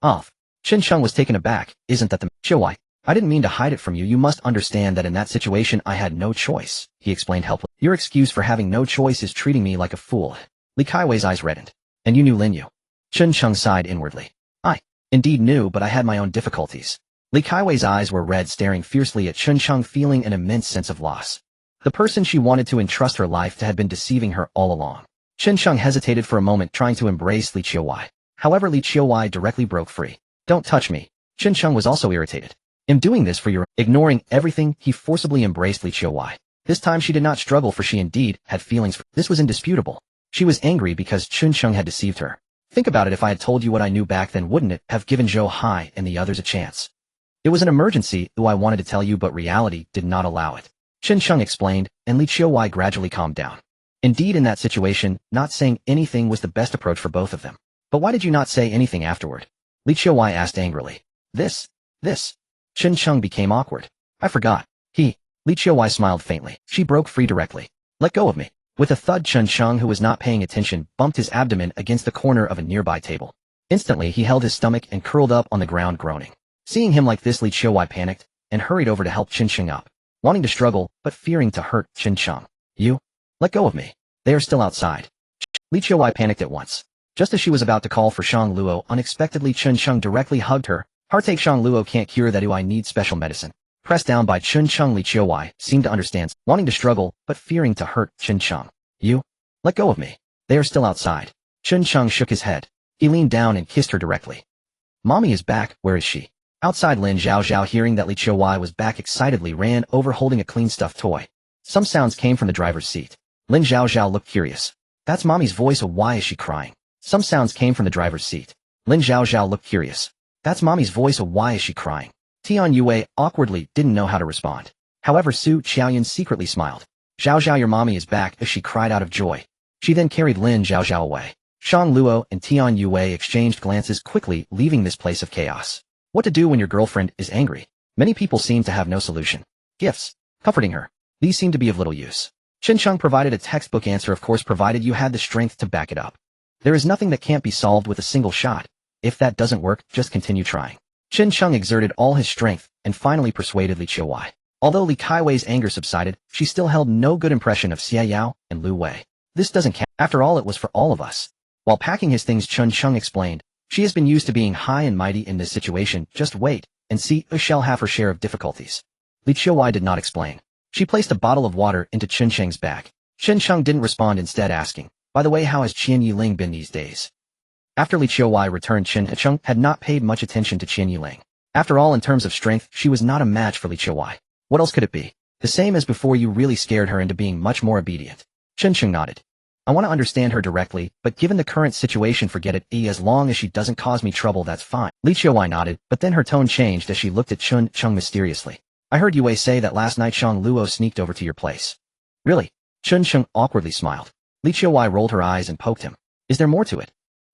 Off. Chen Sheng was taken aback. Isn't that the Qiuwei? I didn't mean to hide it from you. You must understand that in that situation I had no choice, he explained helplessly. Your excuse for having no choice is treating me like a fool. Li Qiuwei's eyes reddened. And you knew Lin Yu? Chen Sheng sighed inwardly. I indeed knew, but I had my own difficulties. Li Qiuwei's eyes were red, staring fiercely at Chen Sheng, feeling an immense sense of loss. The person she wanted to entrust her life to had been deceiving her all along. Chen Sheng hesitated for a moment, trying to embrace Li Qiuwei. However, Li Qiuwei directly broke free. Don't touch me. Chen Sheng was also irritated. I'm doing this for your... Ignoring everything, he forcibly embraced Li Qiuwei. This time she did not struggle, for she indeed had feelings for... This was indisputable. She was angry because Chen Sheng had deceived her. Think about it, if I had told you what I knew back then, wouldn't it have given Zhou Hai and the others a chance? It was an emergency, though I wanted to tell you, but reality did not allow it. Chen Sheng explained, and Li Qiuwei gradually calmed down. Indeed, in that situation, not saying anything was the best approach for both of them. But why did you not say anything afterward? Li Qiuwei asked angrily. This. Chen Sheng became awkward. I forgot. Li Qiuwei smiled faintly. She broke free directly. Let go of me. With a thud, Chun Sheng, who was not paying attention, bumped his abdomen against the corner of a nearby table. Instantly, he held his stomach and curled up on the ground groaning. Seeing him like this, Li Qiuwei panicked and hurried over to help Chun Sheng up, wanting to struggle but fearing to hurt Chun Sheng. You? Let go of me. They are still outside. Li Qiuwei panicked at once. Just as she was about to call for Shang Luo, unexpectedly Chun Sheng directly hugged her. Heartache. Shang Luo can't cure that. I need special medicine. Pressed down by Chun Sheng, Li Qiuwei seemed to understand, wanting to struggle but fearing to hurt Chun Sheng. You? Let go of me. They are still outside. Chun Sheng shook his head. He leaned down and kissed her directly. Mommy is back. Where is she? Outside. Lin Zhaozhao, hearing that Li Qiuwei was back, excitedly ran over holding a clean stuffed toy. Some sounds came from the driver's seat. Lin Zhaozhao looked curious. That's Mommy's voice. Why is she crying? Some sounds came from the driver's seat. Lin Zhaozhao looked curious. That's Mommy's voice. Why is she crying? Tian Yue awkwardly didn't know how to respond. However, Su Qiaoyan secretly smiled. Zhaozhao, your mommy is back, as she cried out of joy. She then carried Lin Zhaozhao away. Shang Luo and Tian Yue exchanged glances quickly, leaving this place of chaos. What to do when your girlfriend is angry? Many people seem to have no solution. Gifts. Comforting her. These seem to be of little use. Chun Sheng provided a textbook answer, of course, provided you had the strength to back it up. There is nothing that can't be solved with a single shot. If that doesn't work, just continue trying. Chun Sheng exerted all his strength and finally persuaded Li Qiuwei. Although Li Kaiwei's anger subsided, she still held no good impression of Xia Yao and Lu Wei. This doesn't count. After all, it was for all of us. While packing his things, Chun Sheng explained, she has been used to being high and mighty in this situation. Just wait and see. I shall have her share of difficulties. Li Qiuwei did not explain. She placed a bottle of water into Chun Sheng's bag. Chun Sheng didn't respond, instead asking, by the way, how has Qian Yiling been these days? After Li Qiuwei returned, Chun Sheng had not paid much attention to Qian Yiling. After all, in terms of strength, she was not a match for Li Qiuwei. What else could it be? The same as before. You really scared her into being much more obedient. Chun Sheng nodded. I want to understand her directly, but given the current situation, forget it. As long as she doesn't cause me trouble, that's fine. Li Qiuwei nodded, but then her tone changed as she looked at Chun Sheng mysteriously. I heard Yue say that last night Shang Luo sneaked over to your place. Really? Chun Sheng awkwardly smiled. Li Qiuwei rolled her eyes and poked him. Is there more to it?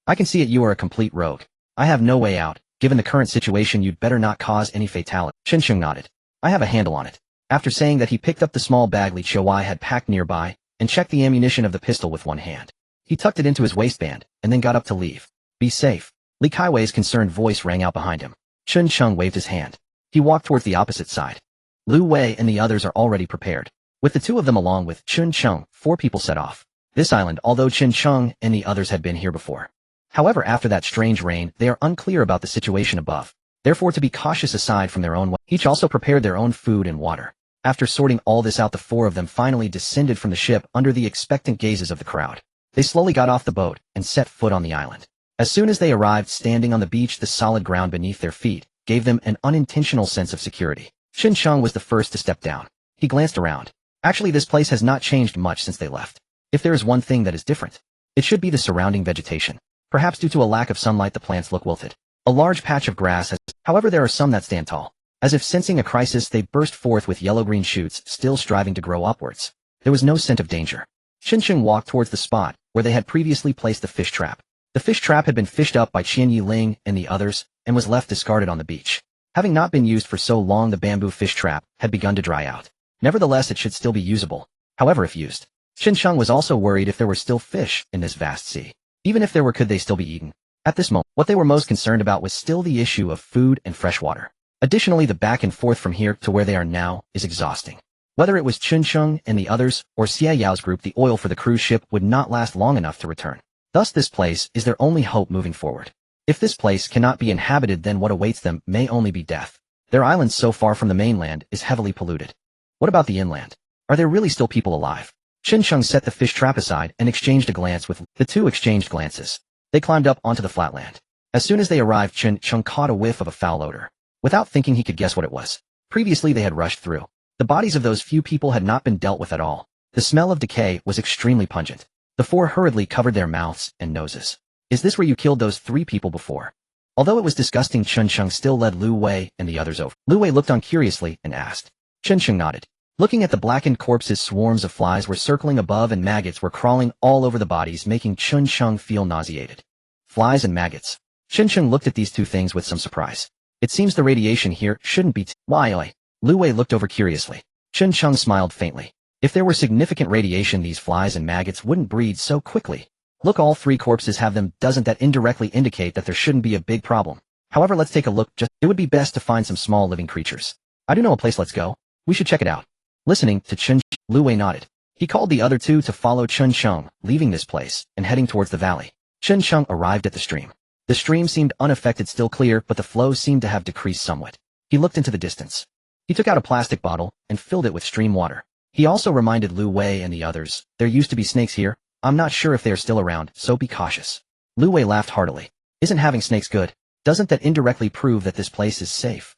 I can see it. You are a complete rogue. I have no way out. Given the current situation, you'd better not cause any fatality. Chun Sheng nodded. I have a handle on it. After saying that, he picked up the small bag Li Qiuwei had packed nearby and checked the ammunition of the pistol with one hand. He tucked it into his waistband and then got up to leave. Be safe. Li Kaiwei's concerned voice rang out behind him. Chun Sheng waved his hand. He walked towards the opposite side. Lu Wei and the others are already prepared. With the two of them along with Chun Sheng, 4 people set off. This island, although Chun Sheng and the others had been here before. However, after that strange rain, they are unclear about the situation above. Therefore, to be cautious aside from their own way, each also prepared their own food and water. After sorting all this out, the 4 of them finally descended from the ship under the expectant gazes of the crowd. They slowly got off the boat and set foot on the island. As soon as they arrived standing on the beach, the solid ground beneath their feet gave them an unintentional sense of security. Chun Sheng was the first to step down. He glanced around. Actually, this place has not changed much since they left. If there is one thing that is different, it should be the surrounding vegetation. Perhaps due to a lack of sunlight, the plants look wilted. A large patch of grass has, however, there are some that stand tall. As if sensing a crisis, they burst forth with yellow-green shoots, still striving to grow upwards. There was no scent of danger. Chun Sheng walked towards the spot where they had previously placed the fish trap. The fish trap had been fished up by Qian Yiling and the others, and was left discarded on the beach. Having not been used for so long, the bamboo fish trap had begun to dry out. Nevertheless, it should still be usable. However, if used. Chun Sheng was also worried if there were still fish in this vast sea. Even if there were, could they still be eaten? At this moment, what they were most concerned about was still the issue of food and fresh water. Additionally, the back and forth from here to where they are now is exhausting. Whether it was Chun Sheng and the others, or Xia Yao's group, the oil for the cruise ship would not last long enough to return. Thus, this place is their only hope moving forward. If this place cannot be inhabited, then what awaits them may only be death. Their island, so far from the mainland, is heavily polluted. What about the inland? Are there really still people alive? Chun Sheng set the fish trap aside and exchanged a glance with the two exchanged glances. They climbed up onto the flatland. As soon as they arrived, Chun Sheng caught a whiff of a foul odor. Without thinking, he could guess what it was. Previously, they had rushed through. The bodies of those few people had not been dealt with at all. The smell of decay was extremely pungent. The 4 hurriedly covered their mouths and noses. Is this where you killed those 3 people before? Although it was disgusting, Chun Sheng still led Lu Wei and the others over. Lu Wei looked on curiously and asked. Chun Sheng nodded. Looking at the blackened corpses, swarms of flies were circling above and maggots were crawling all over the bodies, making Chun Sheng feel nauseated. Flies and maggots. Chun Sheng looked at these 2 things with some surprise. It seems the radiation here shouldn't be why? Lu Wei looked over curiously. Chun Sheng smiled faintly. If there were significant radiation, these flies and maggots wouldn't breed so quickly. Look, all 3 corpses have them. Doesn't that indirectly indicate that there shouldn't be a big problem? However, let's take a look. It would be best to find some small living creatures. I do know a place. Let's go. We should check it out. Listening to Chun, Lu Wei nodded. He called the other 2 to follow Chun Sheng, leaving this place and heading towards the valley. Chun Sheng arrived at the stream. The stream seemed unaffected, still clear, but the flow seemed to have decreased somewhat. He looked into the distance. He took out a plastic bottle and filled it with stream water. He also reminded Lu Wei and the others, there used to be snakes here. I'm not sure if they are still around, so be cautious. Lu Wei laughed heartily. Isn't having snakes good? Doesn't that indirectly prove that this place is safe?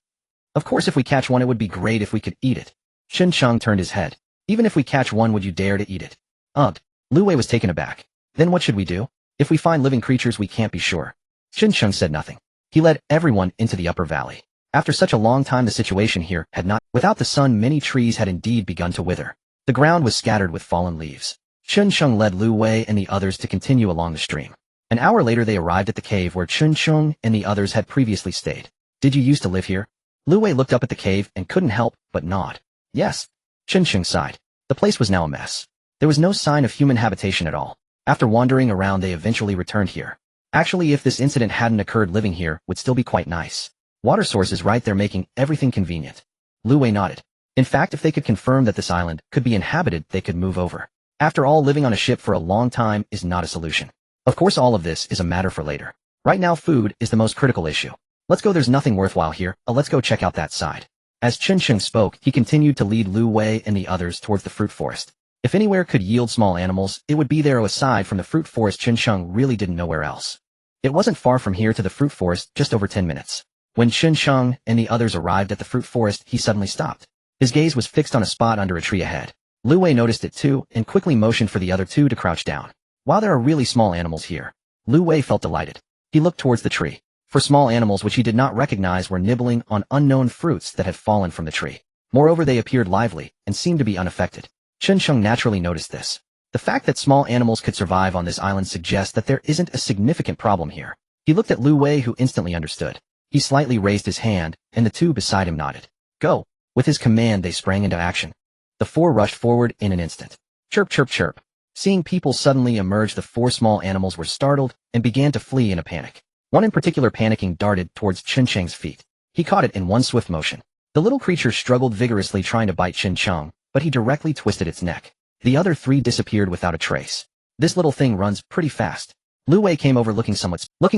Of course, if we catch one, it would be great if we could eat it. Chun Sheng turned his head. Even if we catch one, would you dare to eat it? Lu Wei was taken aback. Then what should we do? If we find living creatures, we can't be sure. Chun Sheng said nothing. He led everyone into the upper valley. After such a long time, the situation here had not. Without the sun, many trees had indeed begun to wither. The ground was scattered with fallen leaves. Chun Sheng led Lu Wei and the others to continue along the stream. An hour later, they arrived at the cave where Chun Sheng and the others had previously stayed. Did you used to live here? Lu Wei looked up at the cave and couldn't help but nod. Yes. Chun Sheng sighed. The place was now a mess. There was no sign of human habitation at all. After wandering around, they eventually returned here. Actually, if this incident hadn't occurred, living here would still be quite nice. Water sources right there, making everything convenient. Lu Wei nodded. In fact, if they could confirm that this island could be inhabited, they could move over. After all, living on a ship for a long time is not a solution. Of course, all of this is a matter for later. Right now, food is the most critical issue. Let's go, there's nothing worthwhile here. Let's go check out that side. As Chun Sheng spoke, he continued to lead Lu Wei and the others towards the fruit forest. If anywhere could yield small animals, it would be there. Aside from the fruit forest, Chun Sheng really didn't know where else. It wasn't far from here to the fruit forest, just over 10 minutes. When Chun Sheng and the others arrived at the fruit forest, he suddenly stopped. His gaze was fixed on a spot under a tree ahead. Lu Wei noticed it too, and quickly motioned for the other 2 to crouch down. While there are really small animals here, Lu Wei felt delighted. He looked towards the tree. For small animals which he did not recognize were nibbling on unknown fruits that had fallen from the tree. Moreover, they appeared lively and seemed to be unaffected. Chun Sheng naturally noticed this. The fact that small animals could survive on this island suggests that there isn't a significant problem here. He looked at Lu Wei, who instantly understood. He slightly raised his hand, and the 2 beside him nodded. Go! With his command, they sprang into action. The 4 rushed forward in an instant. Chirp, chirp, chirp. Seeing people suddenly emerge, the 4 small animals were startled and began to flee in a panic. One in particular, panicking, darted towards Chun Sheng's feet. He caught it in one swift motion. The little creature struggled vigorously, trying to bite Chun Sheng, but he directly twisted its neck. The other 3 disappeared without a trace. This little thing runs pretty fast. Lu Wei came over looking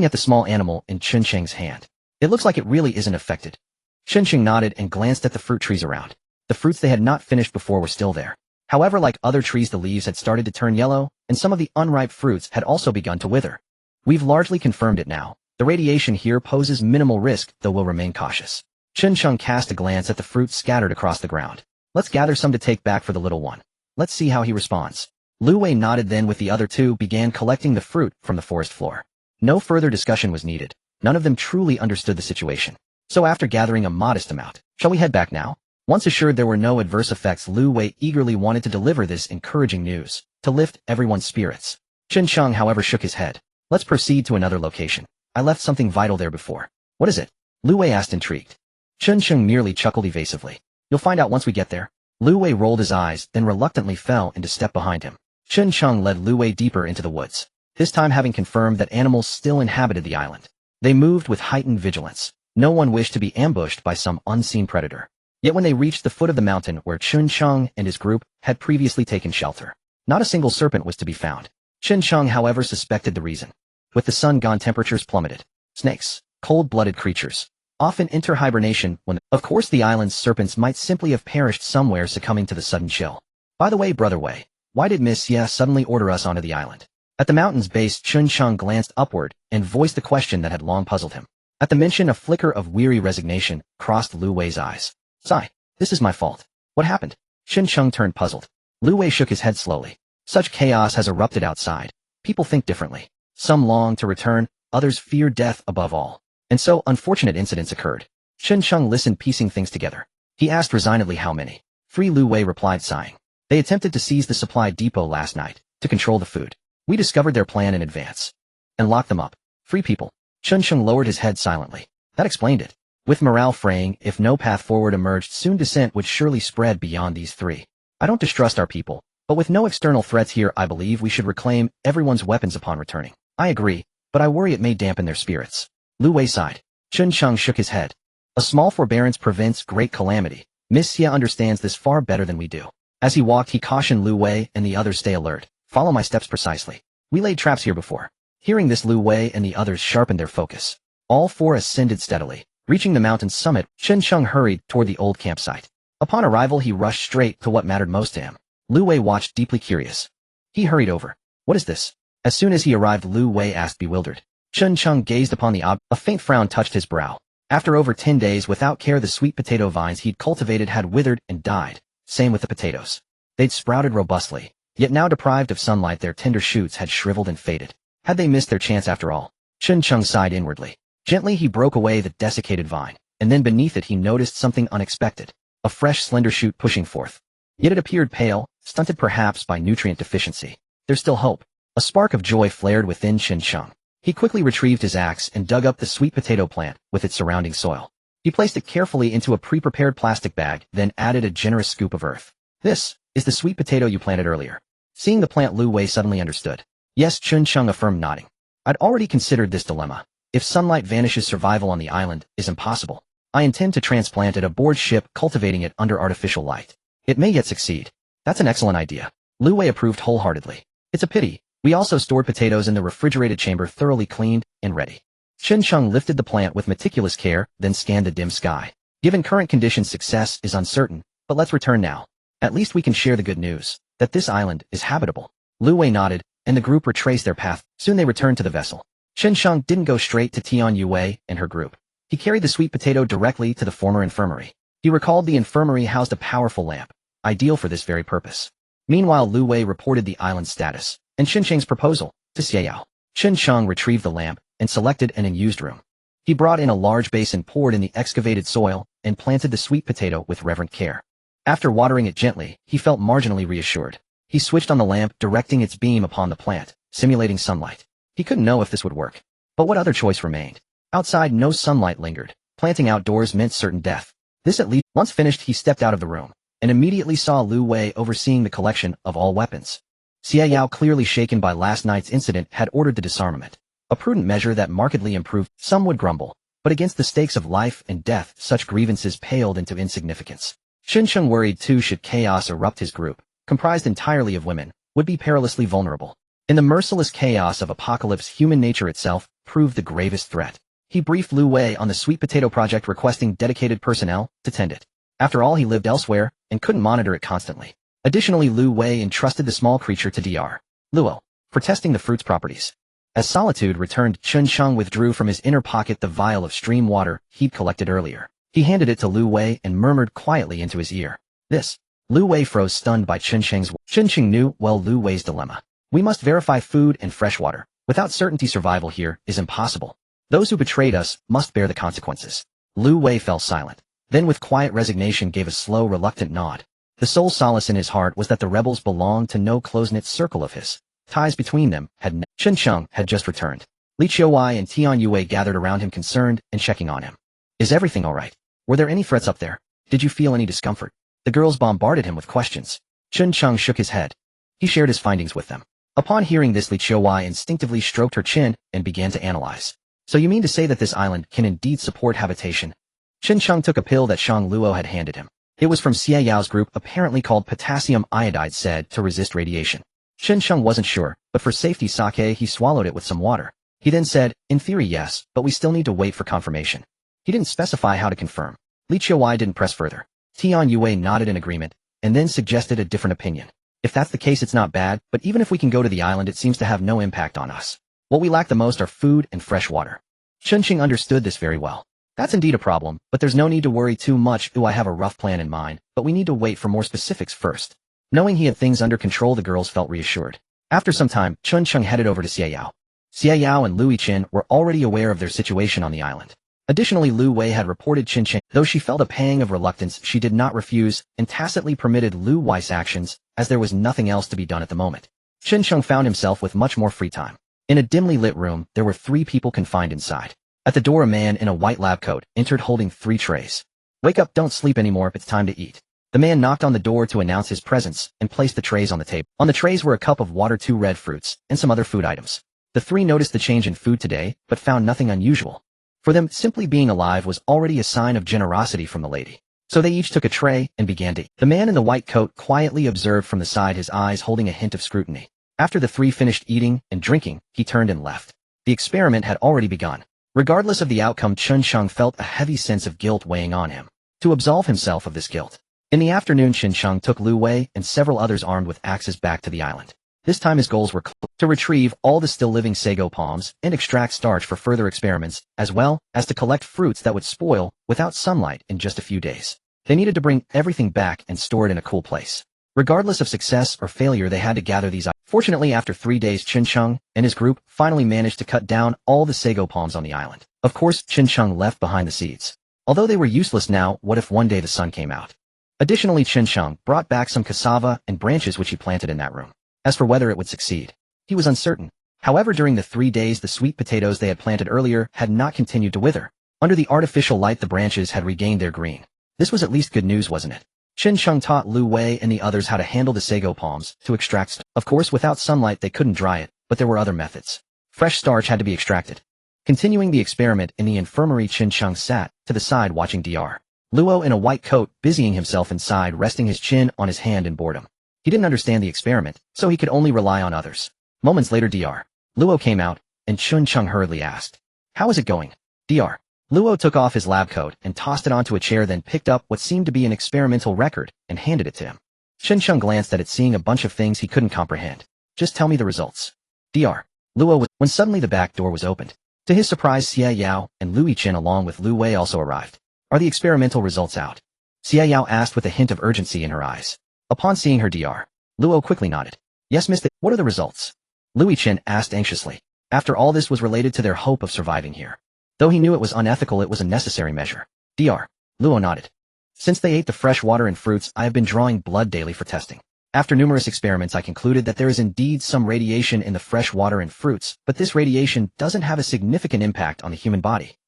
at the small animal in Chun Sheng's hand. It looks like it really isn't affected. Chun Sheng nodded and glanced at the fruit trees around. The fruits they had not finished before were still there. However, like other trees, the leaves had started to turn yellow, and some of the unripe fruits had also begun to wither. We've largely confirmed it now. The radiation here poses minimal risk, though we'll remain cautious. Chun Sheng cast a glance at the fruits scattered across the ground. Let's gather some to take back for the little one. Let's see how he responds. Lu Wei nodded, then with the other 2 began collecting the fruit from the forest floor. No further discussion was needed. None of them truly understood the situation. So after gathering a modest amount, shall we head back now? Once assured there were no adverse effects, Lu Wei eagerly wanted to deliver this encouraging news, to lift everyone's spirits. Chun Sheng, however, shook his head. Let's proceed to another location. I left something vital there before. What is it? Lu Wei asked, intrigued. Chun Sheng merely chuckled evasively. You'll find out once we get there. Lu Wei rolled his eyes, then reluctantly fell into step behind him. Chun Sheng led Lu Wei deeper into the woods, this time having confirmed that animals still inhabited the island. They moved with heightened vigilance. No one wished to be ambushed by some unseen predator. Yet when they reached the foot of the mountain where Chun Sheng and his group had previously taken shelter, not a single serpent was to be found. Chun Sheng, however, suspected the reason. With the sun gone, temperatures plummeted. Snakes, cold-blooded creatures, often enter hibernation when, of course, the island's serpents might simply have perished somewhere, succumbing to the sudden chill. By the way, Brother Wei, why did Miss Ye suddenly order us onto the island? At the mountain's base, Chun Sheng glanced upward and voiced the question that had long puzzled him. At the mention, a flicker of weary resignation crossed Lu Wei's eyes. Sigh, this is my fault. What happened? Chun Sheng turned puzzled. Lu Wei shook his head slowly. Such chaos has erupted outside. People think differently. Some long to return, others fear death above all. And so unfortunate incidents occurred. Chun Sheng listened, piecing things together. He asked resignedly, how many? 3, Lu Wei replied, sighing. They attempted to seize the supply depot last night, to control the food. We discovered their plan in advance and locked them up. 3 people. Chun Sheng lowered his head silently. That explained it. With morale fraying, if no path forward emerged soon, dissent would surely spread beyond these 3. I don't distrust our people, but with no external threats here I believe we should reclaim everyone's weapons upon returning. I agree, but I worry it may dampen their spirits. Lu Wei sighed. Chun Cheng shook his head. A small forbearance prevents great calamity. Miss Xia understands this far better than we do. As he walked, he cautioned Lu Wei and the others, stay alert. Follow my steps precisely. We laid traps here before. Hearing this, Lu Wei and the others sharpened their focus. All four ascended steadily. Reaching the mountain's summit, Chun Cheng hurried toward the old campsite. Upon arrival, he rushed straight to what mattered most to him. Lu Wei watched, deeply curious. He hurried over. What is this? As soon as he arrived, Lu Wei asked, bewildered. Chun Cheng gazed upon the object. A faint frown touched his brow. After over 10 days without care, the sweet potato vines he'd cultivated had withered and died. Same with the potatoes. They'd sprouted robustly, yet now deprived of sunlight their tender shoots had shriveled and faded. Had they missed their chance after all? Chun Cheng sighed inwardly. Gently he broke away the desiccated vine, and then beneath it he noticed something unexpected. A fresh slender shoot pushing forth. Yet it appeared pale, stunted perhaps by nutrient deficiency. There's still hope. A spark of joy flared within Chun Cheng. He quickly retrieved his axe and dug up the sweet potato plant with its surrounding soil. He placed it carefully into a pre-prepared plastic bag, then added a generous scoop of earth. This is the sweet potato you planted earlier. Seeing the plant, Lu Wei suddenly understood. Yes, Chun Cheng affirmed, nodding. I'd already considered this dilemma. If sunlight vanishes, survival on the island is impossible. I intend to transplant it aboard ship, cultivating it under artificial light. It may yet succeed. That's an excellent idea. Lu Wei approved wholeheartedly. It's a pity. We also stored potatoes in the refrigerated chamber, thoroughly cleaned and ready. Chun Cheng lifted the plant with meticulous care, then scanned the dim sky. Given current conditions, success is uncertain, but let's return now. At least we can share the good news, that this island is habitable. Lu Wei nodded, and the group retraced their path. Soon they returned to the vessel. Chun Cheng didn't go straight to Tian Yue and her group. He carried the sweet potato directly to the former infirmary. He recalled the infirmary housed a powerful lamp, ideal for this very purpose. Meanwhile, Lu Wei reported the island's status and Chun Cheng's proposal to Xiao. Chun Cheng retrieved the lamp and selected an unused room. He brought in a large basin, poured in the excavated soil, and planted the sweet potato with reverent care. After watering it gently, he felt marginally reassured. He switched on the lamp, directing its beam upon the plant, simulating sunlight. He couldn't know if this would work. But what other choice remained? Outside, no sunlight lingered. Planting outdoors meant certain death. This at least. Once finished, he stepped out of the room, and immediately saw Lu Wei overseeing the collection of all weapons. Xiao, clearly shaken by last night's incident, had ordered the disarmament. A prudent measure that markedly improved. Some would grumble, but against the stakes of life and death, such grievances paled into insignificance. Chun Cheng worried too, should chaos erupt, his group, comprised entirely of women, would be perilously vulnerable. In the merciless chaos of apocalypse, human nature itself proved the gravest threat. He briefed Lu Wei on the sweet potato project, requesting dedicated personnel to tend it. After all, he lived elsewhere and couldn't monitor it constantly. Additionally, Lu Wei entrusted the small creature to Dr. Luo for testing the fruit's properties. As solitude returned, Chun Cheng withdrew from his inner pocket the vial of stream water he'd collected earlier. He handed it to Lu Wei and murmured quietly into his ear. This. Lu Wei froze, stunned by Chun Cheng's. Chun Cheng knew well Lu Wei's dilemma. We must verify food and fresh water. Without certainty, survival here is impossible. Those who betrayed us must bear the consequences. Lu Wei fell silent. Then with quiet resignation gave a slow, reluctant nod. The sole solace in his heart was that the rebels belonged to no close-knit circle of his. Ties between them had Chun Cheng had just returned. Li Qiuwei and Tian Yue gathered around him, concerned and checking on him. Is everything all right? Were there any threats up there? Did you feel any discomfort? The girls bombarded him with questions. Chun Cheng shook his head. He shared his findings with them. Upon hearing this, Li Qiuwei instinctively stroked her chin and began to analyze. So you mean to say that this island can indeed support habitation? Chun Cheng took a pill that Shang Luo had handed him. It was from Xie Yao's group, apparently called potassium iodide, said to resist radiation. Chun Cheng wasn't sure, but for safety's sake he swallowed it with some water. He then said, in theory yes, but we still need to wait for confirmation. He didn't specify how to confirm. Li Qiuwei didn't press further. Tian Yue nodded in agreement, and then suggested a different opinion. If that's the case, it's not bad, but even if we can go to the island, it seems to have no impact on us. What we lack the most are food and fresh water. Chun Cheng understood this very well. That's indeed a problem, but there's no need to worry too much. I have a rough plan in mind, but we need to wait for more specifics first. Knowing he had things under control, the girls felt reassured. After some time, Chun Cheng headed over to Xiao. Xiao and Lu Yiqin were already aware of their situation on the island. Additionally, Lu Wei had reported Chun Cheng. Though she felt a pang of reluctance, she did not refuse and tacitly permitted Lu Wei's actions, as there was nothing else to be done at the moment. Chun Cheng found himself with much more free time. In a dimly lit room, there were 3 people confined inside. At the door, a man in a white lab coat entered holding 3 trays. Wake up, don't sleep anymore, it's time to eat. The man knocked on the door to announce his presence and placed the trays on the table. On the trays were a cup of water, 2 red fruits, and some other food items. The three noticed the change in food today, but found nothing unusual. For them, simply being alive was already a sign of generosity from the lady. So they each took a tray and began to eat. The man in the white coat quietly observed from the side, his eyes holding a hint of scrutiny. After the three finished eating and drinking, he turned and left. The experiment had already begun. Regardless of the outcome, Chun Sheng felt a heavy sense of guilt weighing on him. To absolve himself of this guilt, in the afternoon, Chun Sheng took Lu Wei and several others armed with axes back to the island. This time his goals were to retrieve all the still living sago palms and extract starch for further experiments, as well as to collect fruits that would spoil without sunlight in just a few days. They needed to bring everything back and store it in a cool place. Regardless of success or failure, they had to gather these items. Fortunately, after 3 days, Chun Sheng and his group finally managed to cut down all the sago palms on the island. Of course, Chun Sheng left behind the seeds. Although they were useless now, what if one day the sun came out? Additionally, Chun Sheng brought back some cassava and branches which he planted in that room. As for whether it would succeed, he was uncertain. However, during the 3 days, the sweet potatoes they had planted earlier had not continued to wither. Under the artificial light, the branches had regained their green. This was at least good news, wasn't it? Chun Sheng taught Lu Wei and the others how to handle the sago palms to extract starch. Of course, without sunlight, they couldn't dry it, but there were other methods. Fresh starch had to be extracted. Continuing the experiment in the infirmary, Chun Sheng sat to the side watching Dr. Luo in a white coat, busying himself inside, resting his chin on his hand in boredom. He didn't understand the experiment, so he could only rely on others. Moments later, Dr. Luo came out, and Chun Sheng hurriedly asked, "How is it going?" Dr. Luo took off his lab coat and tossed it onto a chair, then picked up what seemed to be an experimental record and handed it to him. Chun Sheng glanced at it, seeing a bunch of things he couldn't comprehend. "Just tell me the results." Dr. Luo was when suddenly the back door was opened. To his surprise, Xie Yao and Lui Chen along with Lu Wei also arrived. "Are the experimental results out?" Xie Yao asked with a hint of urgency in her eyes. Upon seeing her, Dr. Luo quickly nodded. "Yes, miss. What are the results?" Lui Chen asked anxiously. After all, this was related to their hope of surviving here. Though he knew it was unethical, it was a necessary measure. Dr. Luo nodded. "Since they ate the fresh water and fruits, I have been drawing blood daily for testing. After numerous experiments, I concluded that there is indeed some radiation in the fresh water and fruits, but this radiation doesn't have a significant impact on the human body."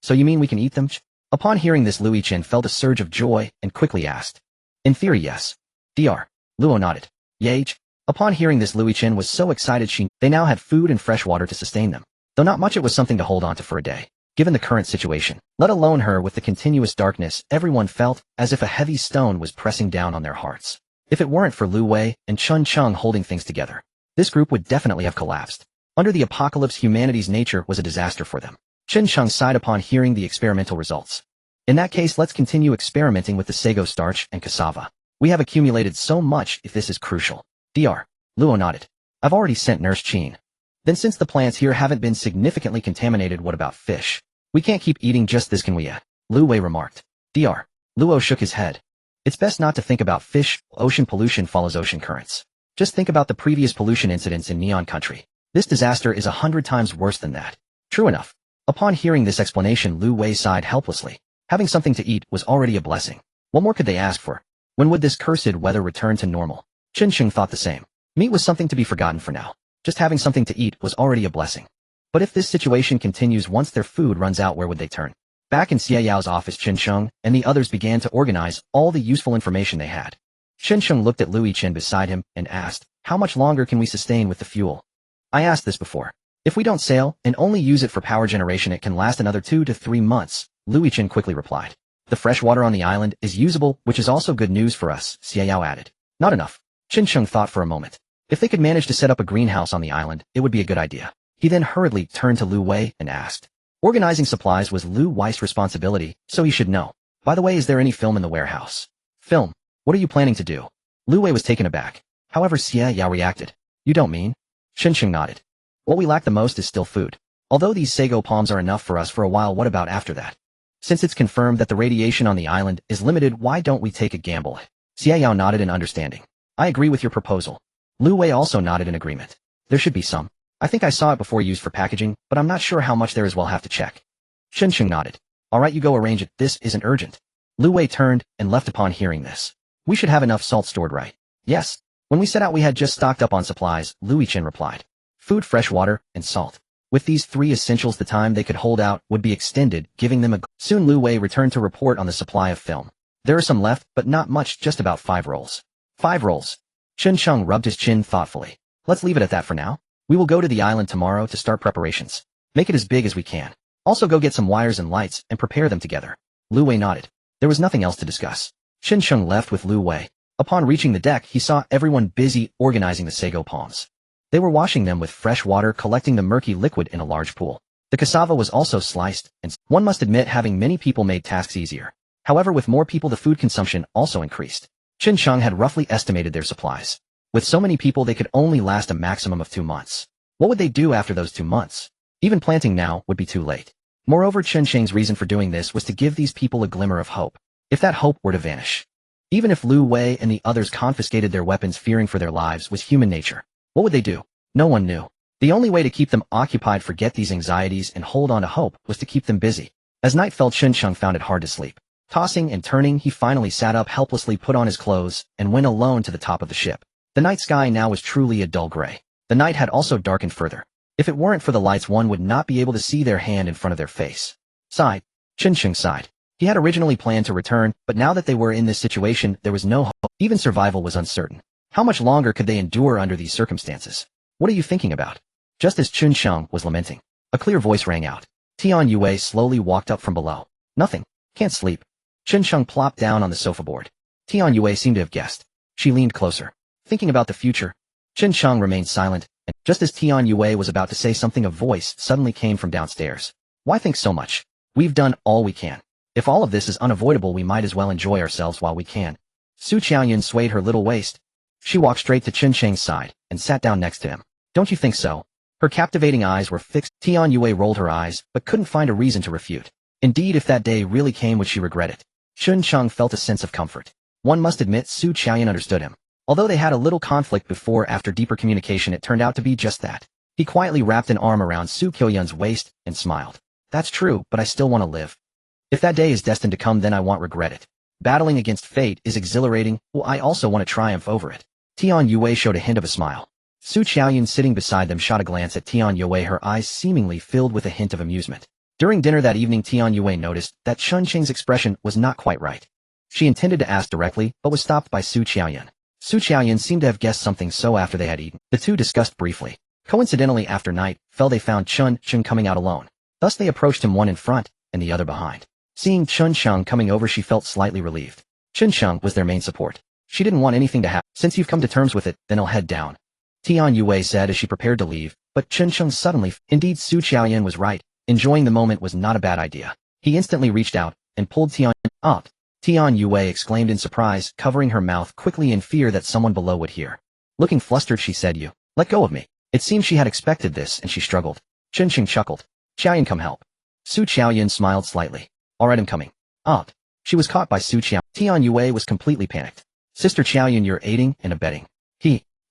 "So you mean we can eat them?" Upon hearing this, Lui Chen felt a surge of joy and quickly asked. "In theory, yes." Dr. Luo nodded. "Yay." Upon hearing this, Lui Chen was so excited they now had food and fresh water to sustain them. Though not much, it was something to hold on to for a day. Given the current situation, let alone her with the continuous darkness, everyone felt as if a heavy stone was pressing down on their hearts. If it weren't for Lu Wei and Chun Sheng holding things together, this group would definitely have collapsed. Under the apocalypse, humanity's nature was a disaster for them. Chun Sheng sighed upon hearing the experimental results. "In that case, let's continue experimenting with the sago starch and cassava. We have accumulated so much if this is crucial." Dr. Luo nodded. "I've already sent Nurse Qin." "Then since the plants here haven't been significantly contaminated, what about fish? We can't keep eating just this, can we?" Lu Wei remarked. Dr. Luo shook his head. "It's best not to think about fish. Ocean pollution follows ocean currents. Just think about the previous pollution incidents in Neon Country. This disaster is 100 times worse than that." True enough. Upon hearing this explanation, Lu Wei sighed helplessly. Having something to eat was already a blessing. What more could they ask for? When would this cursed weather return to normal? Chun Sheng thought the same. Meat was something to be forgotten for now. Just having something to eat was already a blessing. But if this situation continues, once their food runs out, where would they turn? Back in Xie Yao's office, Chun Sheng and the others began to organize all the useful information they had. Chun Sheng looked at Lui Chen beside him and asked, "How much longer can we sustain with the fuel?" "I asked this before. If we don't sail and only use it for power generation, it can last another 2 to 3 months, Lui Chen quickly replied. "The fresh water on the island is usable, which is also good news for us," Xie Yao added. "Not enough." Chun Sheng thought for a moment. If they could manage to set up a greenhouse on the island, it would be a good idea. He then hurriedly turned to Lu Wei and asked. Organizing supplies was Lu Wei's responsibility, so he should know. "By the way, is there any film in the warehouse?" "Film? What are you planning to do?" Lu Wei was taken aback. However, Xie Yao reacted. "You don't mean?" Chun Sheng nodded. "What we lack the most is still food. Although these sago palms are enough for us for a while, what about after that? Since it's confirmed that the radiation on the island is limited, why don't we take a gamble?" Xie Yao nodded in understanding. "I agree with your proposal." Lu Wei also nodded in agreement. "There should be some. I think I saw it before used for packaging, but I'm not sure how much there is. We'll have to check." Chun Sheng nodded. "Alright, you go arrange it. This isn't urgent." Lu Wei turned and left upon hearing this. "We should have enough salt stored, right?" "Yes. When we set out, we had just stocked up on supplies," Lui Chen replied. "Food, fresh water, and salt. With these 3 essentials, the time they could hold out would be extended, giving them a..." Soon Lu Wei returned to report on the supply of film. There are some left, but not much, just about 5 rolls. 5 rolls. Chen Sheng rubbed his chin thoughtfully. Let's leave it at that for now. We will go to the island tomorrow to start preparations. Make it as big as we can. Also go get some wires and lights and prepare them together. Lu Wei nodded. There was nothing else to discuss. Chen Sheng left with Lu Wei. Upon reaching the deck, he saw everyone busy organizing the sago palms. They were washing them with fresh water, collecting the murky liquid in a large pool. The cassava was also sliced, and one must admit having many people made tasks easier. However, with more people the food consumption also increased. Chen Sheng had roughly estimated their supplies. With so many people they could only last a maximum of 2 months. What would they do after those 2 months? Even planting now would be too late. Moreover, Chen Sheng's reason for doing this was to give these people a glimmer of hope. If that hope were to vanish. Even if Lu Wei and the others confiscated their weapons fearing for their lives was human nature. What would they do? No one knew. The only way to keep them occupied, forget these anxieties, and hold on to hope was to keep them busy. As night fell, Chen Sheng found it hard to sleep. Tossing and turning, he finally sat up, helplessly put on his clothes, and went alone to the top of the ship. The night sky now was truly a dull gray. The night had also darkened further. If it weren't for the lights, one would not be able to see their hand in front of their face. Sighed. Chen Sheng sighed. He had originally planned to return, but now that they were in this situation, there was no hope. Even survival was uncertain. How much longer could they endure under these circumstances? What are you thinking about? Just as Chen Sheng was lamenting, a clear voice rang out. Tian Yue slowly walked up from below. Nothing. Can't sleep. Chen Sheng plopped down on the sofa board. Tian Yue seemed to have guessed. She leaned closer. Thinking about the future. Chen Sheng remained silent, and just as Tian Yue was about to say something, a voice suddenly came from downstairs. Why think so much? We've done all we can. If all of this is unavoidable, we might as well enjoy ourselves while we can. Su Qiaoyan swayed her little waist. She walked straight to Chen Sheng's side and sat down next to him. Don't you think so? Her captivating eyes were fixed. Tian Yue rolled her eyes, but couldn't find a reason to refute. Indeed, if that day really came, would she regret it? Chen Sheng felt a sense of comfort. One must admit Su Qiaoyan understood him. Although they had a little conflict before, after deeper communication it turned out to be just that. He quietly wrapped an arm around Su Qiaoyan's waist and smiled. That's true, but I still want to live. If that day is destined to come, then I won't regret it. Battling against fate is exhilarating, well, I also want to triumph over it. Tian Yue showed a hint of a smile. Su Qiaoyan sitting beside them shot a glance at Tian Yue, her eyes seemingly filled with a hint of amusement. During dinner that evening, Tian Yue noticed that Chen Sheng's expression was not quite right. She intended to ask directly, but was stopped by Su Qiaoyan. Su Qiaoyan seemed to have guessed something, so after they had eaten, the two discussed briefly. Coincidentally, after night fell, they found Chen Sheng coming out alone. Thus they approached him, one in front and the other behind. Seeing Chen Sheng coming over, she felt slightly relieved. Chen Sheng was their main support. She didn't want anything to happen. Since you've come to terms with it, then I'll head down. Tian Yue said as she prepared to leave, but Chen Sheng suddenly, indeed Su Qiaoyan was right. Enjoying the moment was not a bad idea. He instantly reached out and pulled Tian up. Tian Yue exclaimed in surprise, covering her mouth quickly in fear that someone below would hear. Looking flustered, she said, "You, let go of me." It seemed she had expected this and she struggled. Chen Sheng chuckled. "Qiaoyan, come help." Su Qiaoyan smiled slightly. "Alright, I'm coming." Up. She was caught by Su Qiaoyan. Tian Yue was completely panicked. "Sister Qiaoyan, you're aiding and abetting."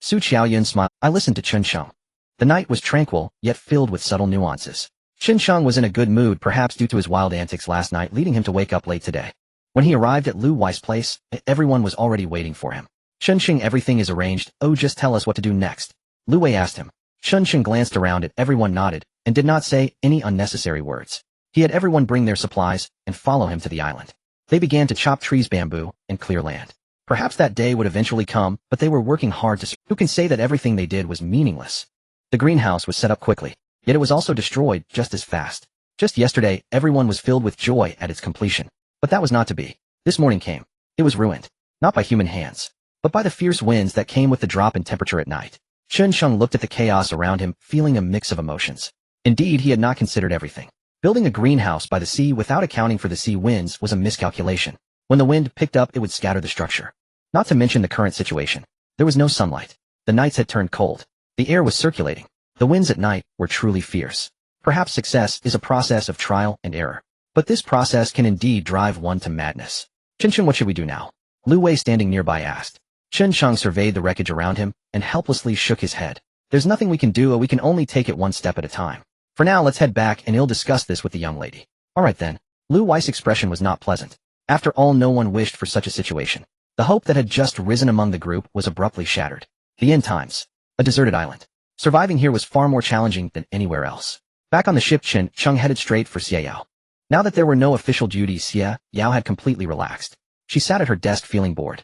Su Qiaoyan smiled. I listened to Chen Sheng. The night was tranquil, yet filled with subtle nuances. Chen Sheng was in a good mood, perhaps due to his wild antics last night, leading him to wake up late today. When he arrived at Lu Wei's place, everyone was already waiting for him. "Chen Sheng, everything is arranged. Oh, just tell us what to do next." Lu Wei asked him. Chen Sheng glanced around at everyone, nodded, and did not say any unnecessary words. He had everyone bring their supplies and follow him to the island. They began to chop trees, bamboo, and clear land. Perhaps that day would eventually come, but they were working hard to. Who can say that everything they did was meaningless? The greenhouse was set up quickly, yet it was also destroyed just as fast. Just yesterday, everyone was filled with joy at its completion. But that was not to be. This morning came. It was ruined. Not by human hands, but by the fierce winds that came with the drop in temperature at night. Chen Sheng looked at the chaos around him, feeling a mix of emotions. Indeed, he had not considered everything. Building a greenhouse by the sea without accounting for the sea winds was a miscalculation. When the wind picked up, it would scatter the structure. Not to mention the current situation. There was no sunlight. The nights had turned cold. The air was circulating. The winds at night were truly fierce. Perhaps success is a process of trial and error. But this process can indeed drive one to madness. "Chen Sheng, what should we do now?" Lu Wei, standing nearby, asked. Chen Sheng surveyed the wreckage around him and helplessly shook his head. "There's nothing we can do, or we can only take it one step at a time. For now, let's head back and I'll discuss this with the young lady." "Alright then." Lu Wei's expression was not pleasant. After all, no one wished for such a situation. The hope that had just risen among the group was abruptly shattered. The end times. A deserted island. Surviving here was far more challenging than anywhere else. Back on the ship, Chen Sheng headed straight for Xie Yao. Now that there were no official duties, Xie Yao had completely relaxed. She sat at her desk feeling bored.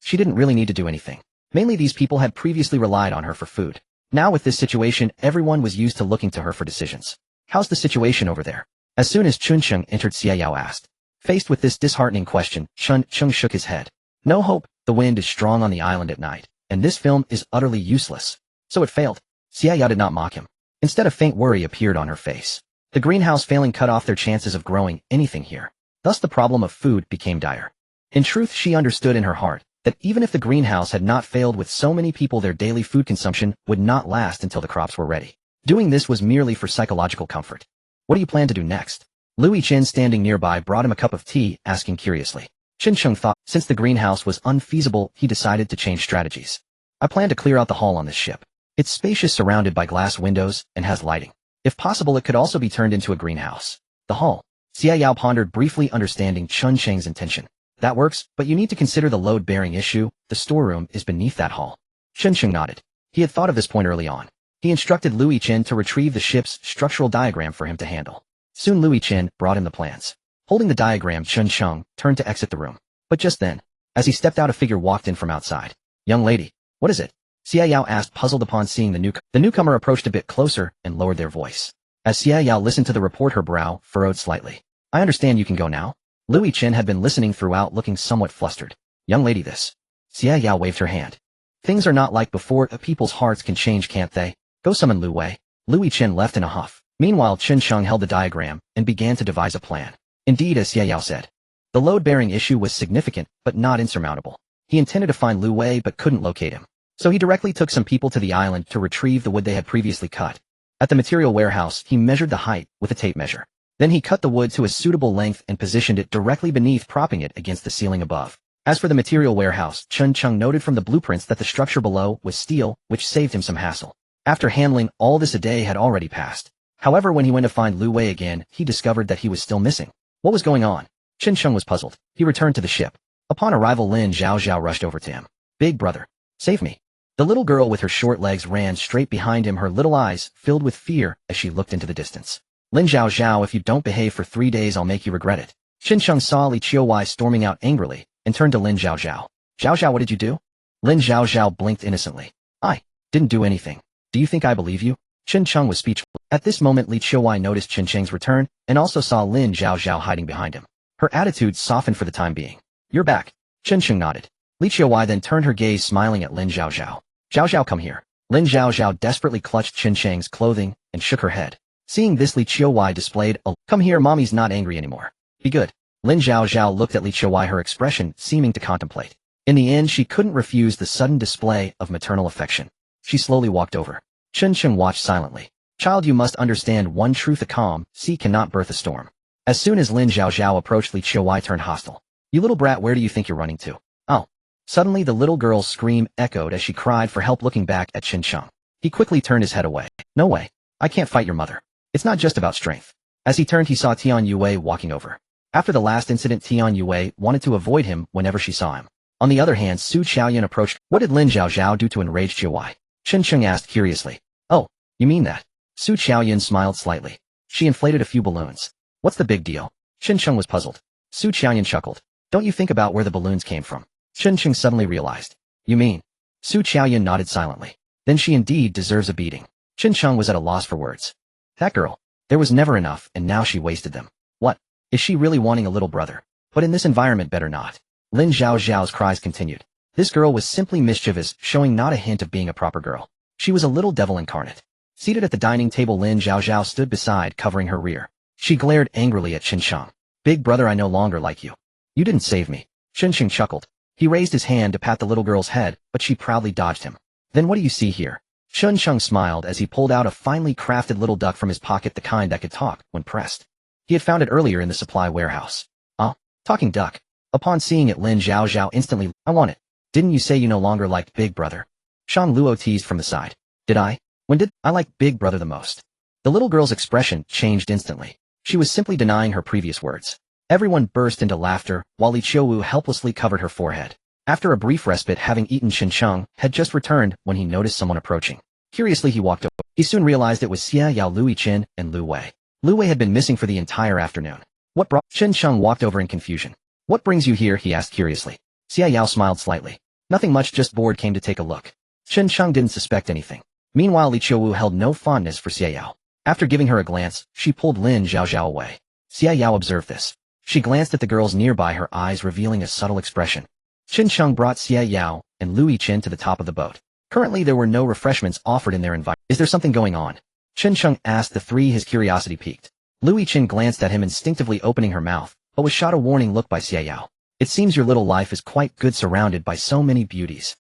She didn't really need to do anything. Mainly these people had previously relied on her for food. Now with this situation, everyone was used to looking to her for decisions. How's the situation over there? As soon as Chun Cheng entered, Xia Yao asked. Faced with this disheartening question, Chun Cheng shook his head. No hope. The wind is strong on the island at night, and this film is utterly useless. So it failed. Xia Yao did not mock him. Instead, a faint worry appeared on her face. The greenhouse failing cut off their chances of growing anything here. Thus the problem of food became dire. In truth, she understood in her heart that even if the greenhouse had not failed with so many people, their daily food consumption would not last until the crops were ready. Doing this was merely for psychological comfort. What do you plan to do next? Louis Chen, standing nearby, brought him a cup of tea, asking curiously. Chen Cheng thought, since the greenhouse was unfeasible, he decided to change strategies. I plan to clear out the hall on this ship. It's spacious, surrounded by glass windows, and has lighting. If possible, it could also be turned into a greenhouse. The hall. Xia Yao pondered briefly, understanding Chun Cheng's intention. That works, but you need to consider the load-bearing issue. The storeroom is beneath that hall. Chun Cheng nodded. He had thought of this point early on. He instructed Louis Chen to retrieve the ship's structural diagram for him to handle. Soon Louis Chen brought him the plans. Holding the diagram, Chun Cheng turned to exit the room. But just then, as he stepped out, a figure walked in from outside. Young lady, what is it? Xia Yao asked, puzzled upon seeing the newcomer. The newcomer approached a bit closer and lowered their voice. As Xia Yao listened to the report, her brow furrowed slightly. I understand you can go now? Louis Chen had been listening throughout, looking somewhat flustered. Young lady, this. Xia Yao waved her hand. Things are not like before. People's hearts can change, can't they? Go summon Lu Wei. Louis Chen left in a huff. Meanwhile, Chun Cheng held the diagram and began to devise a plan. Indeed, as Xia Yao said, the load-bearing issue was significant, but not insurmountable. He intended to find Lu Wei but couldn't locate him. So he directly took some people to the island to retrieve the wood they had previously cut. At the material warehouse, he measured the height with a tape measure. Then he cut the wood to a suitable length and positioned it directly beneath, propping it against the ceiling above. As for the material warehouse, Chun Cheng noted from the blueprints that the structure below was steel, which saved him some hassle. After handling all this, a day had already passed. However, when he went to find Lu Wei again, he discovered that he was still missing. What was going on? Chun Cheng was puzzled. He returned to the ship. Upon arrival, Lin Zhao rushed over to him. Big brother, save me. The little girl with her short legs ran straight behind him, her little eyes filled with fear as she looked into the distance. Lin Zhao, if you don't behave for 3 days, I'll make you regret it. Chun Cheng saw Li Qiuwei storming out angrily and turned to Lin Zhao. Zhao, what did you do? Lin Zhao blinked innocently. I didn't do anything. Do you think I believe you? Chun Cheng was speechless. At this moment, Li Qiuwei noticed Chun Cheng's return and also saw Lin Zhao hiding behind him. Her attitude softened for the time being. You're back. Chun Cheng nodded. Li Qiuwei then turned her gaze, smiling at Lin Zhao. Zhao, come here. Lin Zhao desperately clutched Chun Cheng's clothing and shook her head. Seeing this, Li Qiuwei displayed a come here, mommy's not angry anymore. Be good. Lin Zhao looked at Li Qiuwei, her expression seeming to contemplate. In the end, she couldn't refuse the sudden display of maternal affection. She slowly walked over. Chun Cheng watched silently. Child, you must understand one truth, a calm sea cannot birth a storm. As soon as Lin Zhao approached, Li Qiuwei turned hostile. You little brat, where do you think you're running to? Oh. Suddenly the little girl's scream echoed as she cried for help, looking back at Chun Cheng. He quickly turned his head away. No way. I can't fight your mother. It's not just about strength. As he turned, he saw Tian Yue walking over. After the last incident, Tian Yue wanted to avoid him whenever she saw him. On the other hand, Su Qiaoyan approached. What did Lin Zhao do to enrage Qiuwei? Chun Cheng asked curiously. Oh, you mean that? Su Qiaoyan smiled slightly. She inflated a few balloons. What's the big deal? Chun Cheng was puzzled. Su Qiaoyan chuckled. Don't you think about where the balloons came from? Chun Cheng suddenly realized. You mean? Su Qiaoyan nodded silently. Then she indeed deserves a beating. Chun Cheng was at a loss for words. That girl. There was never enough, and now she wasted them. What? Is she really wanting a little brother? But in this environment, better not. Lin Zhao's cries continued. This girl was simply mischievous, showing not a hint of being a proper girl. She was a little devil incarnate. Seated at the dining table, Lin Zhao stood beside, covering her rear. She glared angrily at Chun Cheng. Big brother, I no longer like you. You didn't save me. Chun Cheng chuckled. He raised his hand to pat the little girl's head, but she proudly dodged him. Then what do you see here? Chun Cheng smiled as he pulled out a finely crafted little duck from his pocket, the kind that could talk when pressed. He had found it earlier in the supply warehouse. Talking duck. Upon seeing it, Lin Zhao instantly, I want it. Didn't you say you no longer liked Big Brother? Shang Luo teased from the side. Did I? When did I like Big Brother the most? The little girl's expression changed instantly. She was simply denying her previous words. Everyone burst into laughter, while Li Qiuwu helplessly covered her forehead. After a brief respite, having eaten, Chun Cheng had just returned when he noticed someone approaching. Curiously, he walked over. He soon realized it was Xia Yao, Louis Chen, and Lu Wei. Lu Wei had been missing for the entire afternoon. What brought? Chun Cheng walked over in confusion. What brings you here? He asked curiously. Xia Yao smiled slightly. Nothing much, just bored, came to take a look. Chen Sheng didn't suspect anything. Meanwhile, Li Qiuwu held no fondness for Xia Yao. After giving her a glance, she pulled Lin Zhaozhao away. Xia Yao observed this. She glanced at the girls nearby, her eyes revealing a subtle expression. Chen Sheng brought Xia Yao and Lu Yiqin to the top of the boat. Currently there were no refreshments offered in their environment. Is there something going on? Chen Sheng asked the three, his curiosity piqued. Lu Yiqin glanced at him, instinctively opening her mouth, but was shot a warning look by Xia Yao. It seems your little life is quite good surrounded by so many beauties.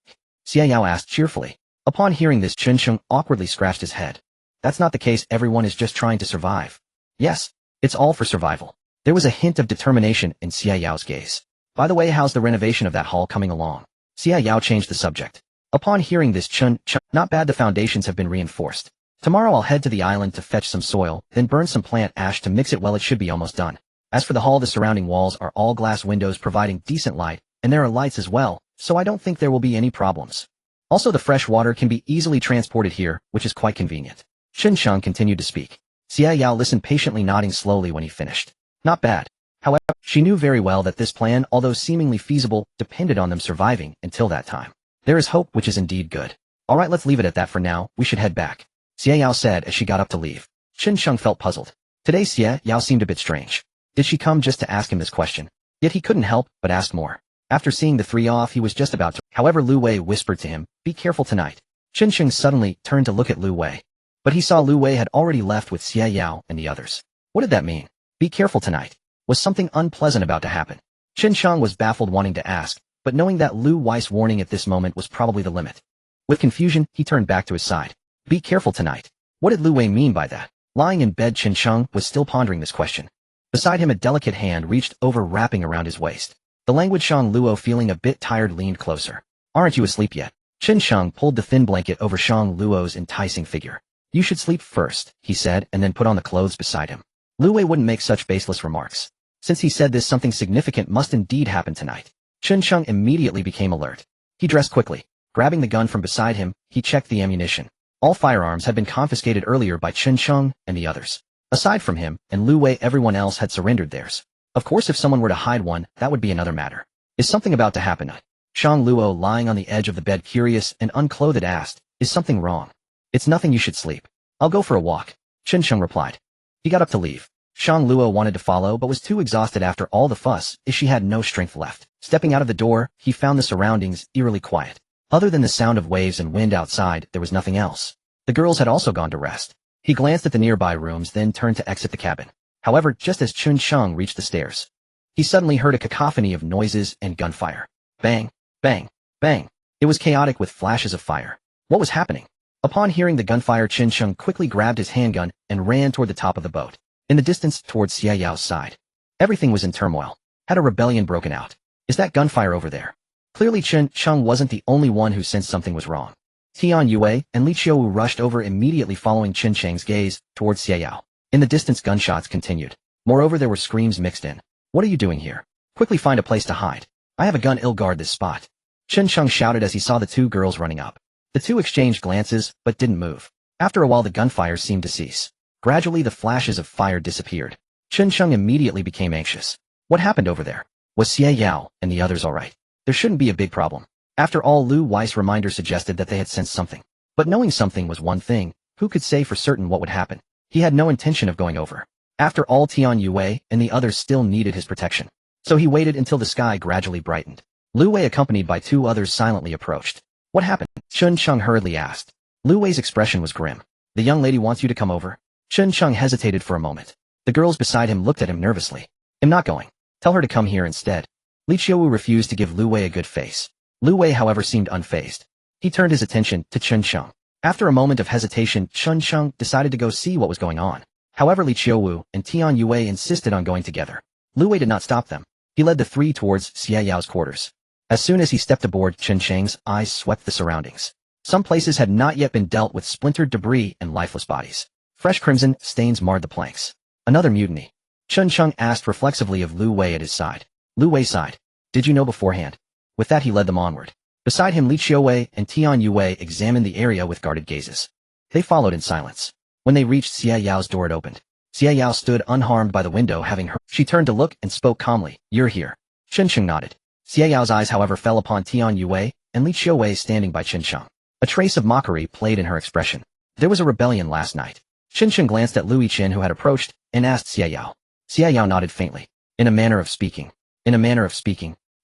Xia Yao asked cheerfully. Upon hearing this, Chen Sheng awkwardly scratched his head. That's not the case, everyone is just trying to survive. Yes, it's all for survival. There was a hint of determination in Xia Yao's gaze. By the way, how's the renovation of that hall coming along? Xia Yao changed the subject. Upon hearing this, Chen, not bad, the foundations have been reinforced. Tomorrow I'll head to the island to fetch some soil, then burn some plant ash to mix it. Well, it should be almost done. As for the hall, the surrounding walls are all glass windows providing decent light, and there are lights as well, so I don't think there will be any problems. Also, the fresh water can be easily transported here, which is quite convenient. Chen Sheng continued to speak. Xia Yao listened patiently, nodding slowly when he finished. Not bad. However, she knew very well that this plan, although seemingly feasible, depended on them surviving until that time. There is hope, which is indeed good. Alright, let's leave it at that for now, we should head back. Xia Yao said as she got up to leave. Chen Sheng felt puzzled. Today Xia Yao seemed a bit strange. Did she come just to ask him this question? Yet he couldn't help but ask more. After seeing the three off, he was just about to. However, Lu Wei whispered to him, be careful tonight. Chen Sheng suddenly turned to look at Lu Wei. But he saw Lu Wei had already left with Xia Yao and the others. What did that mean? Be careful tonight. Was something unpleasant about to happen? Chen Sheng was baffled, wanting to ask, but knowing that Lu Wei's warning at this moment was probably the limit. With confusion, he turned back to his side. Be careful tonight. What did Lu Wei mean by that? Lying in bed, Chen Sheng was still pondering this question. Beside him, a delicate hand reached over, wrapping around his waist. The languid Shang Luo, feeling a bit tired, leaned closer. Aren't you asleep yet? Chen Sheng pulled the thin blanket over Shang Luo's enticing figure. You should sleep first, he said, and then put on the clothes beside him. Lu Wei wouldn't make such baseless remarks. Since he said this, something significant must indeed happen tonight. Chen Sheng immediately became alert. He dressed quickly. Grabbing the gun from beside him, he checked the ammunition. All firearms had been confiscated earlier by Chen Sheng and the others. Aside from him and Lu Wei, everyone else had surrendered theirs. Of course, if someone were to hide one, that would be another matter. Is something about to happen? Shang Luo, lying on the edge of the bed, curious and unclothed, asked, is something wrong? It's nothing, you should sleep. I'll go for a walk, Chen Sheng replied. He got up to leave. Shang Luo wanted to follow but was too exhausted after all the fuss, as she had no strength left. Stepping out of the door, he found the surroundings eerily quiet. Other than the sound of waves and wind outside, there was nothing else. The girls had also gone to rest. He glanced at the nearby rooms, then turned to exit the cabin. However, just as Chen Sheng reached the stairs, he suddenly heard a cacophony of noises and gunfire. Bang, bang, bang. It was chaotic with flashes of fire. What was happening? Upon hearing the gunfire, Chen Sheng quickly grabbed his handgun and ran toward the top of the boat. In the distance, towards Xia Yao's side. Everything was in turmoil. Had a rebellion broken out? Is that gunfire over there? Clearly Chen Sheng wasn't the only one who sensed something was wrong. Tian Yue and Li Qiuwu rushed over, immediately following Chen Sheng's gaze towards Xia Yao. In the distance, gunshots continued. Moreover, there were screams mixed in. What are you doing here? Quickly find a place to hide. I have a gun, I'll guard this spot. Chen Sheng shouted as he saw the two girls running up. The two exchanged glances, but didn't move. After a while, the gunfire seemed to cease. Gradually, the flashes of fire disappeared. Chen Sheng immediately became anxious. What happened over there? Was Xia Yao and the others all right? There shouldn't be a big problem. After all, Lu Wei's reminder suggested that they had sensed something. But knowing something was one thing, who could say for certain what would happen? He had no intention of going over. After all, Tian Yue and the others still needed his protection. So he waited until the sky gradually brightened. Lu Wei, accompanied by two others, silently approached. What happened? Chen Sheng hurriedly asked. Lu Wei's expression was grim. The young lady wants you to come over. Chen Sheng hesitated for a moment. The girls beside him looked at him nervously. I'm not going. Tell her to come here instead. Li Qiuwu refused to give Lu Wei a good face. Lu Wei, however, seemed unfazed. He turned his attention to Chen Sheng. After a moment of hesitation, Chen Sheng decided to go see what was going on. However, Li Qiuwu and Tian Yue insisted on going together. Lu Wei did not stop them. He led the three towards Xia Yao's quarters. As soon as he stepped aboard, Chen Sheng's eyes swept the surroundings. Some places had not yet been dealt with splintered debris and lifeless bodies. Fresh crimson stains marred the planks. Another mutiny. Chen Sheng asked reflexively of Lu Wei at his side. Lu Wei sighed. Did you know beforehand? With that, he led them onward. Beside him, Li Qiuwei and Tian Yue examined the area with guarded gazes. They followed in silence. When they reached Xia Yao's door, it opened. Xia Yao stood unharmed by the window, having heard. She turned to look and spoke calmly. You're here. Chen Sheng nodded. Xie Yao's eyes, however, fell upon Tian Yue and Li Qiuwei standing by Chen Sheng. A trace of mockery played in her expression. There was a rebellion last night. Chen Sheng glanced at Lu Yiqin, who had approached, and asked Xie Yao. Xie Yao nodded faintly. In a manner of speaking.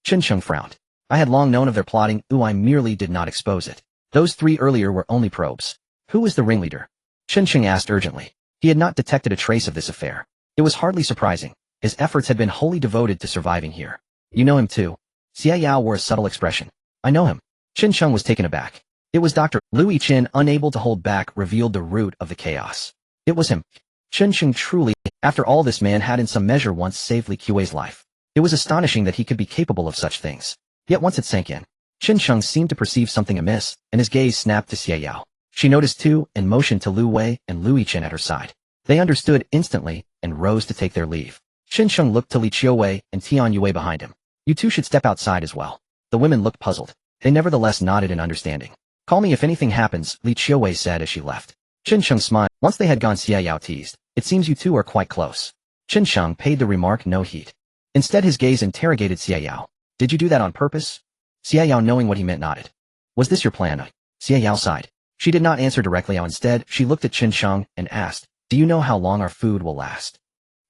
Chen Sheng frowned. I had long known of their plotting, I merely did not expose it. Those three earlier were only probes. Who was the ringleader? Chen Sheng asked urgently. He had not detected a trace of this affair. It was hardly surprising. His efforts had been wholly devoted to surviving here. You know him too? Xie Yao wore a subtle expression. I know him. Chen Sheng was taken aback. It was Dr. Lu Yiqin, unable to hold back, revealed the root of the chaos. It was him. Chen Sheng truly, after all, this man had in some measure once saved Li Qiuwei's life. It was astonishing that he could be capable of such things. Yet once it sank in, Chen Sheng seemed to perceive something amiss, and his gaze snapped to Xie Yao. She noticed too, and motioned to Lu Wei and Lu Yiqin at her side. They understood instantly, and rose to take their leave. Chen Sheng looked to Li Qiuwei and Tian Yue behind him. You two should step outside as well. The women looked puzzled. They nevertheless nodded in understanding. Call me if anything happens, Li Qiuwei said as she left. Chen Sheng smiled. Once they had gone, Xie Yao teased. It seems you two are quite close. Chen Sheng paid the remark no heed. Instead, his gaze interrogated Xie Yao. Did you do that on purpose? Xie Yao, knowing what he meant, nodded. Was this your plan? Xie Yao sighed. She did not answer directly. Instead, she looked at Chen Sheng and asked, do you know how long our food will last?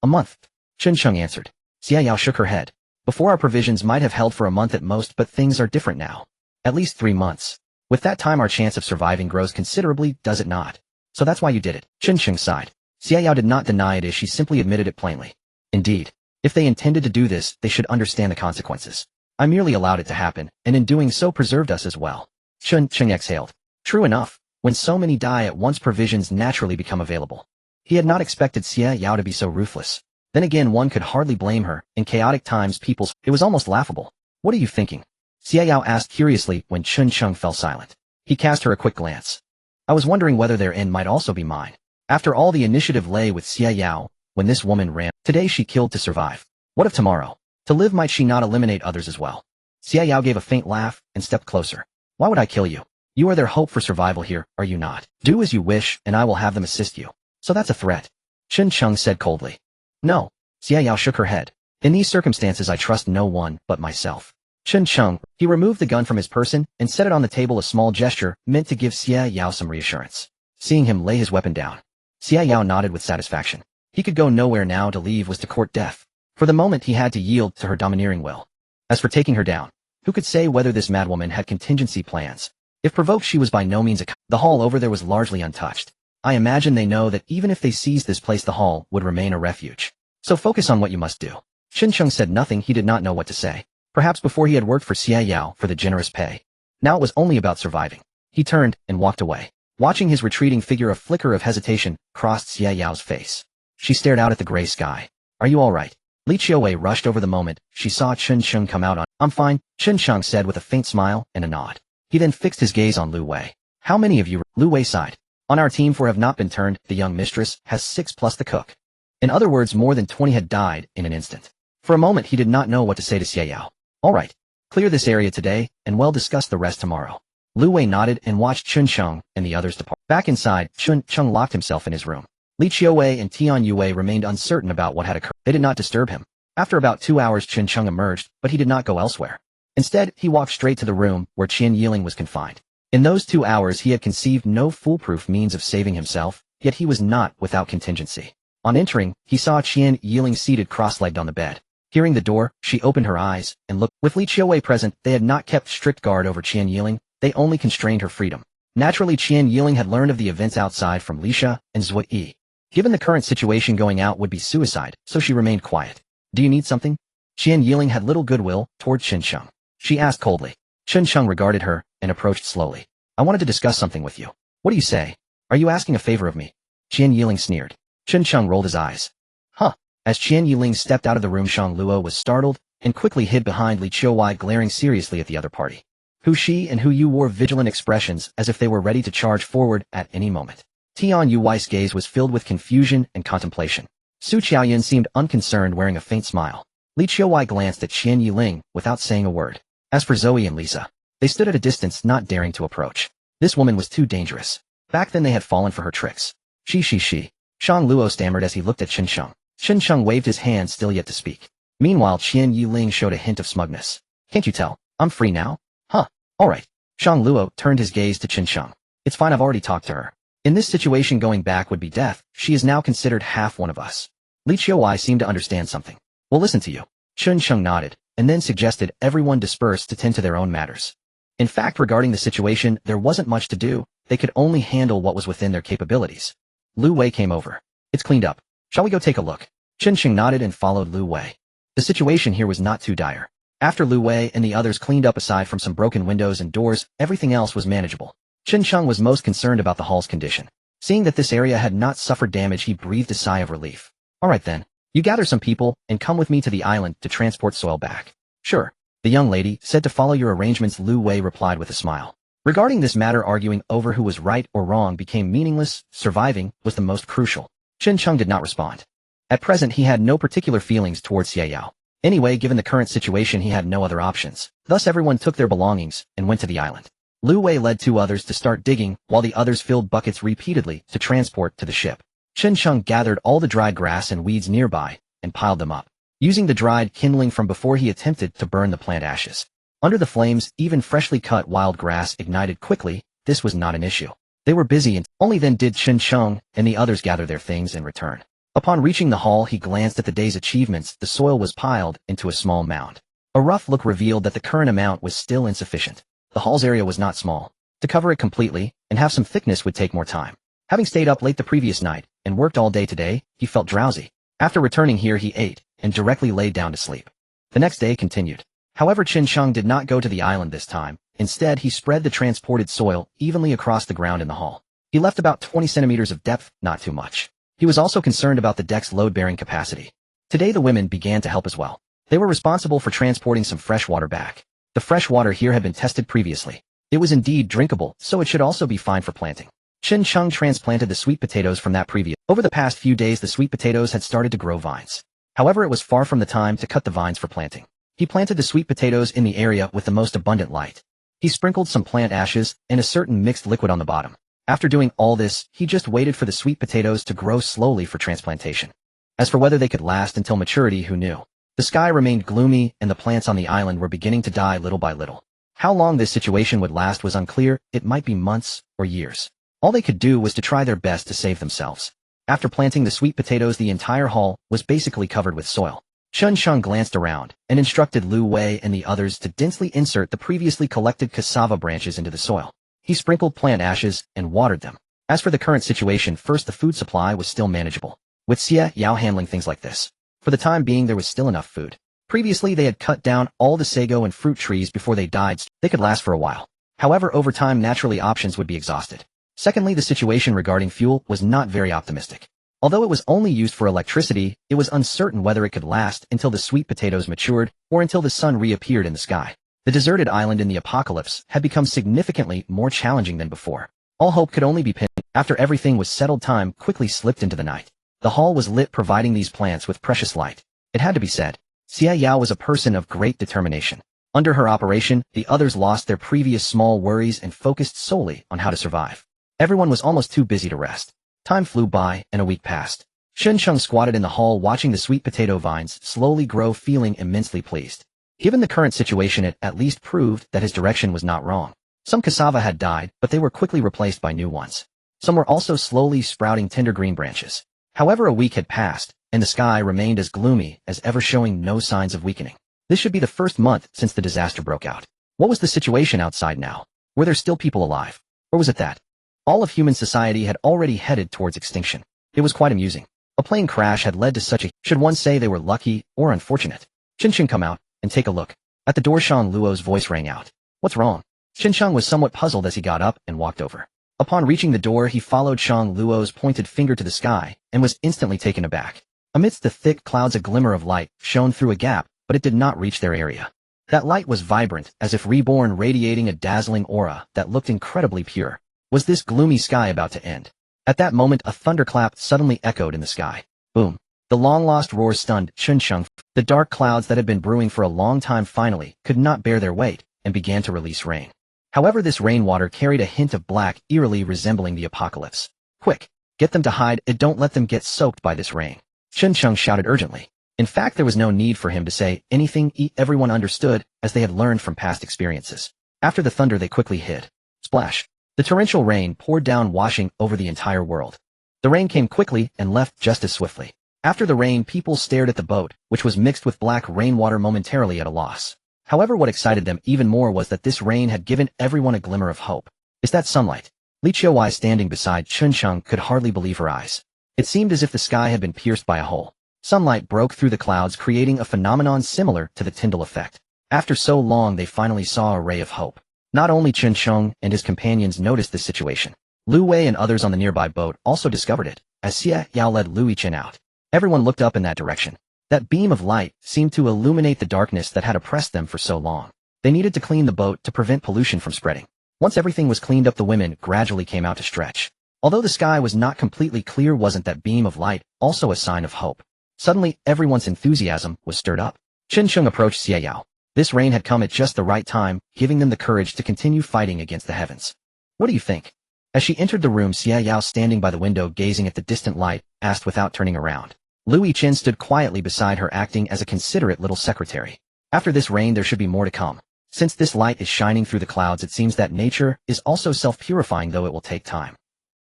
A month. Chen Sheng answered. Xie Yao shook her head. Before, our provisions might have held for a month at most, but things are different now. At least 3 months. With that time, our chance of surviving grows considerably, does it not? So that's why you did it. Chen Sheng sighed. Xie Yao did not deny it, as she simply admitted it plainly. Indeed. If they intended to do this, they should understand the consequences. I merely allowed it to happen, and in doing so preserved us as well. Chen Sheng exhaled. True enough, when so many die at once, provisions naturally become available. He had not expected Xie Yao to be so ruthless. Then again, one could hardly blame her. In chaotic times, it was almost laughable. What are you thinking? Xie Yao asked curiously when Chen Sheng fell silent. He cast her a quick glance. I was wondering whether their end might also be mine. After all, the initiative lay with Xie Yao. When this woman ran, today she killed to survive. What of tomorrow? To live, might she not eliminate others as well? Xie Yao gave a faint laugh and stepped closer. Why would I kill you? You are their hope for survival here, are you not? Do as you wish, and I will have them assist you. So that's a threat? Chen Sheng said coldly. No. Xie Yao shook her head. In these circumstances, I trust no one but myself. Chen Sheng, he removed the gun from his person and set it on the table, a small gesture meant to give Xie Yao some reassurance. Seeing him lay his weapon down, Xie Yao nodded with satisfaction. He could go nowhere now. To leave was to court death. For the moment, he had to yield to her domineering will. As for taking her down, who could say whether this madwoman had contingency plans? If provoked, she was by no means the hall over there was largely untouched. I imagine they know that even if they seized this place, the hall would remain a refuge. So focus on what you must do. Chen Sheng said nothing. He did not know what to say. Perhaps before he had worked for Xie Yao for the generous pay. Now it was only about surviving. He turned and walked away. Watching his retreating figure, a flicker of hesitation crossed Xie Yao's face. She stared out at the gray sky. Are you all right? Li Qiuwei rushed over the moment she saw Chen Sheng come out on. I'm fine, Chen Sheng said with a faint smile and a nod. He then fixed his gaze on Lu Wei. How many of you? Lu Wei sighed. On our team 4 have not been turned. The young mistress has 6 plus the cook. In other words, more than 20 had died in an instant. For a moment, he did not know what to say to Xie Yao. All right. Clear this area today, and we'll discuss the rest tomorrow. Lu Wei nodded and watched Chen Sheng and the others depart. Back inside, Chen Sheng locked himself in his room. Li Qiuwei and Tian Yue remained uncertain about what had occurred. They did not disturb him. After about 2 hours, Chen Sheng emerged, but he did not go elsewhere. Instead, he walked straight to the room where Qian Yiling was confined. In those 2 hours, he had conceived no foolproof means of saving himself, yet he was not without contingency. On entering, he saw Qian Yiling seated cross-legged on the bed. Hearing the door, she opened her eyes and looked. With Li Qiuwei present, they had not kept strict guard over Qian Yiling. They only constrained her freedom. Naturally, Qian Yiling had learned of the events outside from Lisha and Zui Yi. Given the current situation, going out would be suicide, so she remained quiet. Do you need something? Qian Yiling had little goodwill toward Chen Sheng. She asked coldly. Chen Sheng regarded her and approached slowly. I wanted to discuss something with you. What do you say? Are you asking a favor of me? Qian Yiling sneered. Chen Sheng rolled his eyes. Huh. As Qian Yiling stepped out of the room, Shang Luo was startled and quickly hid behind Li Qiuwei, glaring seriously at the other party. Who she and who you wore vigilant expressions as if they were ready to charge forward at any moment. Tian Yuwei's gaze was filled with confusion and contemplation. Su Qiaoyan seemed unconcerned, wearing a faint smile. Li Qiuwei glanced at Qian Yiling without saying a word. As for Zoe and Lisa, they stood at a distance, not daring to approach. This woman was too dangerous. Back then they had fallen for her tricks. She. Shang Luo stammered as he looked at Chen Sheng. Chen Sheng waved his hand, still yet to speak. Meanwhile, Qian Yiling showed a hint of smugness. Can't you tell? I'm free now? Huh. Alright. Shang Luo turned his gaze to Qin Sheng. It's fine, I've already talked to her. In this situation, going back would be death. She is now considered half one of us. Li Qiuwei seemed to understand something. We'll listen to you. Qin Sheng nodded, and then suggested everyone disperse to tend to their own matters. In fact, regarding the situation, there wasn't much to do. They could only handle what was within their capabilities. Lu Wei came over. It's cleaned up. Shall we go take a look? Qin Sheng nodded and followed Lu Wei. The situation here was not too dire. After Lu Wei and the others cleaned up, aside from some broken windows and doors, everything else was manageable. Qin Sheng was most concerned about the hall's condition. Seeing that this area had not suffered damage, he breathed a sigh of relief. Alright then. You gather some people, and come with me to the island to transport soil back. Sure. The young lady said to follow your arrangements. Lu Wei replied with a smile. Regarding this matter, arguing over who was right or wrong became meaningless. Surviving was the most crucial. Qin Sheng did not respond. At present, he had no particular feelings towards Xie Yao. Anyway, given the current situation, he had no other options. Thus everyone took their belongings and went to the island. Lu Wei led two others to start digging, while the others filled buckets repeatedly to transport to the ship. Qin Sheng gathered all the dried grass and weeds nearby and piled them up, using the dried kindling from before he attempted to burn the plant ashes. Under the flames, even freshly cut wild grass ignited quickly. This was not an issue. They were busy, and only then did Qin Sheng and the others gather their things and return. Upon reaching the hall, he glanced at the day's achievements. The soil was piled into a small mound. A rough look revealed that the current amount was still insufficient. The hall's area was not small. To cover it completely and have some thickness would take more time. Having stayed up late the previous night and worked all day today, he felt drowsy. After returning here, he ate and directly laid down to sleep. The next day continued. However, Qin Sheng did not go to the island this time. Instead, he spread the transported soil evenly across the ground in the hall. He left about 20 centimeters of depth, not too much. He was also concerned about the deck's load-bearing capacity. Today the women began to help as well. They were responsible for transporting some fresh water back. The fresh water here had been tested previously. It was indeed drinkable, so it should also be fine for planting. Qin Sheng transplanted the sweet potatoes from that previous. Over the past few days, the sweet potatoes had started to grow vines. However, it was far from the time to cut the vines for planting. He planted the sweet potatoes in the area with the most abundant light. He sprinkled some plant ashes and a certain mixed liquid on the bottom. After doing all this, he just waited for the sweet potatoes to grow slowly for transplantation. As for whether they could last until maturity, who knew? The sky remained gloomy and the plants on the island were beginning to die little by little. How long this situation would last was unclear. It might be months or years. All they could do was to try their best to save themselves. After planting the sweet potatoes, the entire hall was basically covered with soil. Qin Sheng glanced around and instructed Lu Wei and the others to densely insert the previously collected cassava branches into the soil. He sprinkled plant ashes and watered them. As for the current situation, first, the food supply was still manageable, with Xie Yao handling things like this. For the time being, there was still enough food. Previously, they had cut down all the sago and fruit trees before they died. They could last for a while. However, over time, naturally, options would be exhausted. Secondly, the situation regarding fuel was not very optimistic. Although it was only used for electricity, it was uncertain whether it could last until the sweet potatoes matured or until the sun reappeared in the sky. The deserted island in the apocalypse had become significantly more challenging than before. All hope could only be pinned. After everything was settled, time quickly slipped into the night. The hall was lit, providing these plants with precious light. It had to be said, Xie Yao was a person of great determination. Under her operation, the others lost their previous small worries and focused solely on how to survive. Everyone was almost too busy to rest. Time flew by, and a week passed. Qin Sheng squatted in the hall watching the sweet potato vines slowly grow, feeling immensely pleased. Given the current situation, it at least proved that his direction was not wrong. Some cassava had died, but they were quickly replaced by new ones. Some were also slowly sprouting tender green branches. However, a week had passed, and the sky remained as gloomy as ever, showing no signs of weakening. This should be the first month since the disaster broke out. What was the situation outside now? Were there still people alive? Or was it that all of human society had already headed towards extinction? It was quite amusing. A plane crash had led to such a... Should one say they were lucky or unfortunate? Qin Sheng, come out and take a look. At the door, Shang Luo's voice rang out. What's wrong? Qin Sheng was somewhat puzzled as he got up and walked over. Upon reaching the door, he followed Shang Luo's pointed finger to the sky and was instantly taken aback. Amidst the thick clouds, a glimmer of light shone through a gap, but it did not reach their area. That light was vibrant, as if reborn, radiating a dazzling aura that looked incredibly pure. Was this gloomy sky about to end? At that moment, a thunderclap suddenly echoed in the sky. Boom! The long-lost roar stunned Qin Sheng. The dark clouds that had been brewing for a long time finally could not bear their weight and began to release rain. However, this rainwater carried a hint of black, eerily resembling the apocalypse. Quick! Get them to hide, and don't let them get soaked by this rain. Qin Sheng shouted urgently. In fact, there was no need for him to say anything. Everyone understood, as they had learned from past experiences. After the thunder, they quickly hid. Splash. The torrential rain poured down, washing over the entire world. The rain came quickly and left just as swiftly. After the rain, people stared at the boat, which was mixed with black rainwater, momentarily at a loss. However, what excited them even more was that this rain had given everyone a glimmer of hope. Is that sunlight? Li Qiuwei, standing beside Chunsheng, could hardly believe her eyes. It seemed as if the sky had been pierced by a hole. Sunlight broke through the clouds, creating a phenomenon similar to the Tyndall effect. After so long, they finally saw a ray of hope. Not only Chunsheng and his companions noticed this situation. Lu Wei and others on the nearby boat also discovered it, as Xie Yao led Lu Yichen out. Everyone looked up in that direction. That beam of light seemed to illuminate the darkness that had oppressed them for so long. They needed to clean the boat to prevent pollution from spreading. Once everything was cleaned up, the women gradually came out to stretch. Although the sky was not completely clear, wasn't that beam of light also a sign of hope? Suddenly, everyone's enthusiasm was stirred up. Chunsheng approached Xie Yao. This rain had come at just the right time, giving them the courage to continue fighting against the heavens. What do you think? As she entered the room, Xie Yao, standing by the window gazing at the distant light, asked without turning around. Lu Yichen stood quietly beside her, acting as a considerate little secretary. After this rain, there should be more to come. Since this light is shining through the clouds, it seems that nature is also self-purifying, though it will take time.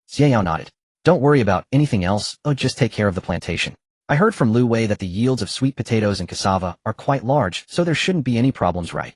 Xie Yao nodded. Don't worry about anything else, just take care of the plantation. I heard from Lu Wei that the yields of sweet potatoes and cassava are quite large, so there shouldn't be any problems, right?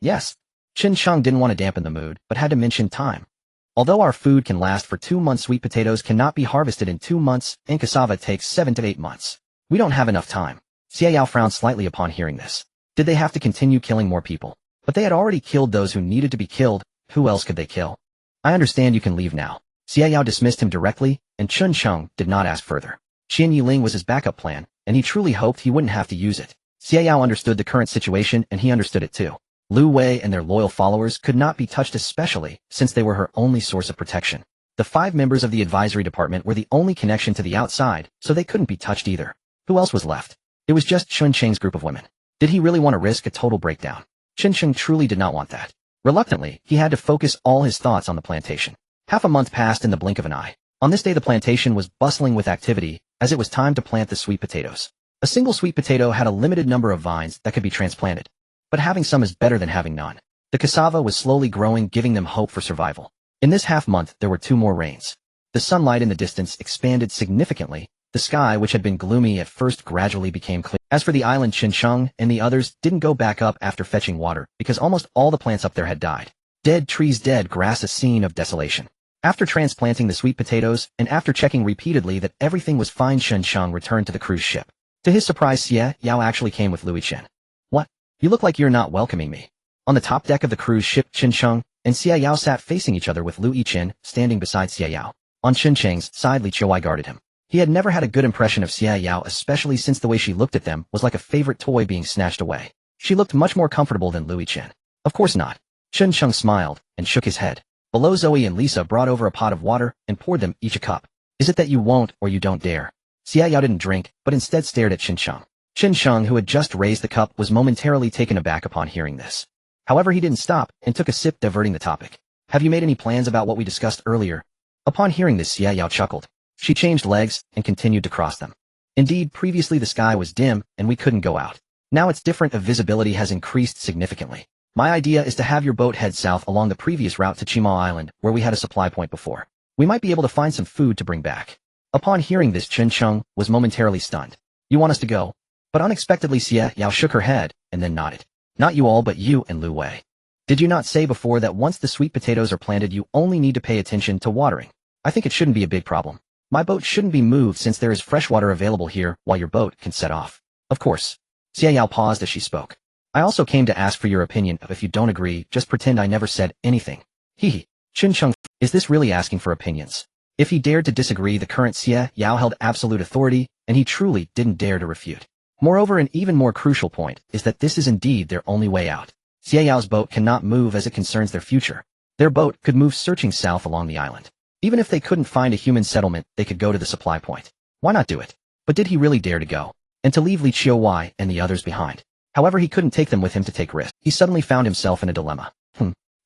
Yes. Chunsheng didn't want to dampen the mood, but had to mention time. Although our food can last for 2 months, sweet potatoes cannot be harvested in 2 months, and cassava takes 7 to 8 months. We don't have enough time. Xie Yao frowned slightly upon hearing this. Did they have to continue killing more people? But they had already killed those who needed to be killed. Who else could they kill? I understand, you can leave now. Xie Yao dismissed him directly, and Chunsheng did not ask further. Qian Yiling was his backup plan, and he truly hoped he wouldn't have to use it. Xie Yao understood the current situation, and he understood it too. Lu Wei and their loyal followers could not be touched, especially since they were her only source of protection. The 5 members of the advisory department were the only connection to the outside, so they couldn't be touched either. Who else was left? It was just Chunsheng's group of women. Did he really want to risk a total breakdown? Chunsheng truly did not want that. Reluctantly, he had to focus all his thoughts on the plantation. Half a month passed in the blink of an eye. On this day, the plantation was bustling with activity, as it was time to plant the sweet potatoes. A single sweet potato had a limited number of vines that could be transplanted. But having some is better than having none. The cassava was slowly growing, giving them hope for survival. In this half-month, there were 2 more rains. The sunlight in the distance expanded significantly. The sky, which had been gloomy at first, gradually became clear. As for the island, Chunsheng and the others didn't go back up after fetching water, because almost all the plants up there had died. Dead trees, dead grass, a scene of desolation. After transplanting the sweet potatoes, and after checking repeatedly that everything was fine, Chunsheng returned to the cruise ship. To his surprise, Xie Yao actually came with Lu Yichen. What? You look like you're not welcoming me. On the top deck of the cruise ship, Chunsheng and Xie Yao sat facing each other, with Lu Yichen standing beside Xie Yao. On Chunsheng's side, Li Qiuwei guarded him. He had never had a good impression of Xie Yao, especially since the way she looked at them was like a favorite toy being snatched away. She looked much more comfortable than Lu Yichen. Of course not. Chunsheng smiled and shook his head. Below, Zoe and Lisa brought over a pot of water and poured them each a cup. Is it that you won't or you don't dare? Xie Yao didn't drink, but instead stared at Chunsheng. Chunsheng, who had just raised the cup, was momentarily taken aback upon hearing this. However, he didn't stop and took a sip, diverting the topic. Have you made any plans about what we discussed earlier? Upon hearing this, Xie Yao chuckled. She changed legs and continued to cross them. Indeed, previously the sky was dim and we couldn't go out. Now it's different. Visibility has increased significantly. My idea is to have your boat head south along the previous route to Chima Island, where we had a supply point before. We might be able to find some food to bring back. Upon hearing this, Chunsheng was momentarily stunned. You want us to go? But unexpectedly, Xie Yao shook her head and then nodded. Not you all, but you and Lu Wei. Did you not say before that once the sweet potatoes are planted, you only need to pay attention to watering? I think it shouldn't be a big problem. My boat shouldn't be moved since there is fresh water available here, while your boat can set off. Of course. Xie Yao paused as she spoke. I also came to ask for your opinion. If you don't agree, just pretend I never said anything. Hee. Chunsheng, is this really asking for opinions? If he dared to disagree, the current Xie Yao held absolute authority, and he truly didn't dare to refute. Moreover, an even more crucial point is that this is indeed their only way out. Xie Yao's boat cannot move as it concerns their future. Their boat could move searching south along the island. Even if they couldn't find a human settlement, they could go to the supply point. Why not do it? But did he really dare to go? And to leave Li Qiuwei and the others behind? However, he couldn't take them with him to take risks. He suddenly found himself in a dilemma.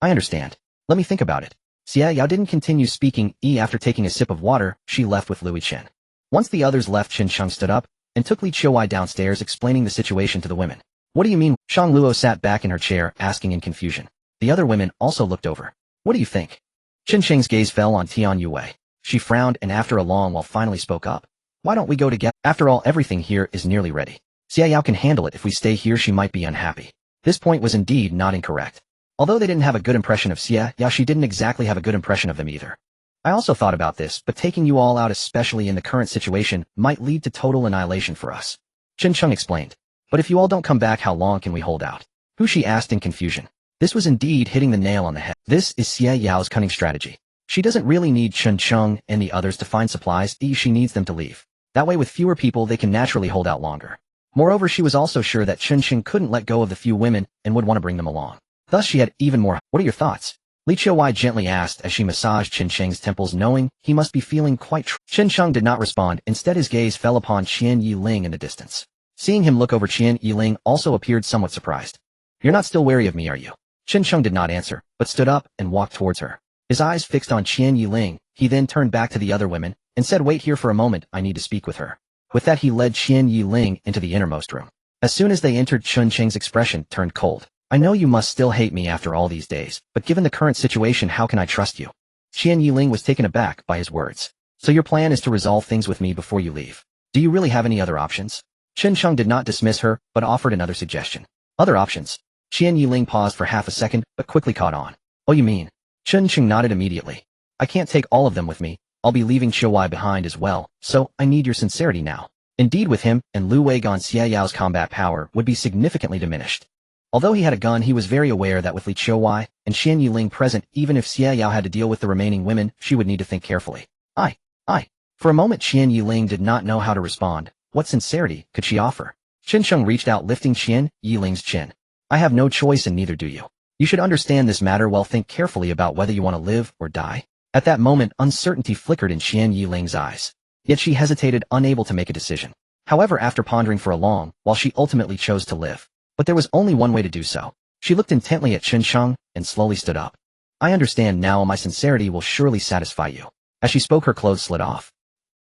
I understand. Let me think about it. Xie Yao didn't continue speaking. After taking a sip of water, she left with Lu Yichen. Once the others left, Chunsheng stood up, and took Li Qiuwei downstairs explaining the situation to the women. What do you mean? Shang Luo sat back in her chair, asking in confusion. The other women also looked over. What do you think? Chen Sheng's gaze fell on Tian Yue. She frowned and after a long while finally spoke up. Why don't we go together? After all, everything here is nearly ready. Xia Yao can handle it. If we stay here, she might be unhappy. This point was indeed not incorrect. Although they didn't have a good impression of Xia Yao, she didn't exactly have a good impression of them either. I also thought about this, but taking you all out, especially in the current situation, might lead to total annihilation for us. Chen Cheng explained. But if you all don't come back, how long can we hold out? Who? She asked in confusion. This was indeed hitting the nail on the head. This is Xia Yao's cunning strategy. She doesn't really need Chen Cheng and the others to find supplies, she needs them to leave. That way with fewer people they can naturally hold out longer. Moreover, she was also sure that Chen Cheng couldn't let go of the few women and would want to bring them along. Thus she had even more. What are your thoughts? Li Qiuwei gently asked as she massaged Chen Cheng's temples, knowing he must be feeling quite Chen Cheng did not respond. Instead his gaze fell upon Qian Yiling in the distance. Seeing him look over, Qian Yiling also appeared somewhat surprised. You're not still wary of me, are you? Chen Cheng did not answer, but stood up and walked towards her. His eyes fixed on Qian Yiling, he then turned back to the other women and said, wait here for a moment, I need to speak with her. With that he led Qian Yiling into the innermost room. As soon as they entered, Chen Cheng's expression turned cold. I know you must still hate me after all these days, but given the current situation, how can I trust you? Qian Yiling was taken aback by his words. So your plan is to resolve things with me before you leave. Do you really have any other options? Chen Cheng did not dismiss her, but offered another suggestion. Other options? Qian Yiling paused for half a second, but quickly caught on. Oh, you mean? Chen Cheng nodded immediately. I can't take all of them with me. I'll be leaving Qiuwei behind as well, so I need your sincerity now. Indeed, with him and Lu Weigan, Xia Yao's combat power would be significantly diminished. Although he had a gun, he was very aware that with Li Qiuwei and Qian Yiling present, even if Xia Yao had to deal with the remaining women, she would need to think carefully. For a moment Qian Yiling did not know how to respond. What sincerity could she offer? Chen Cheng reached out, lifting Qian Yiling's chin. I have no choice and neither do you. You should understand this matter well. Think carefully about whether you want to live or die. At that moment, uncertainty flickered in Qian Yiling's eyes. Yet she hesitated, unable to make a decision. However, after pondering for a long while, she ultimately chose to live. But there was only one way to do so. She looked intently at Chen Cheng and slowly stood up. I understand now, my sincerity will surely satisfy you. As she spoke, her clothes slid off.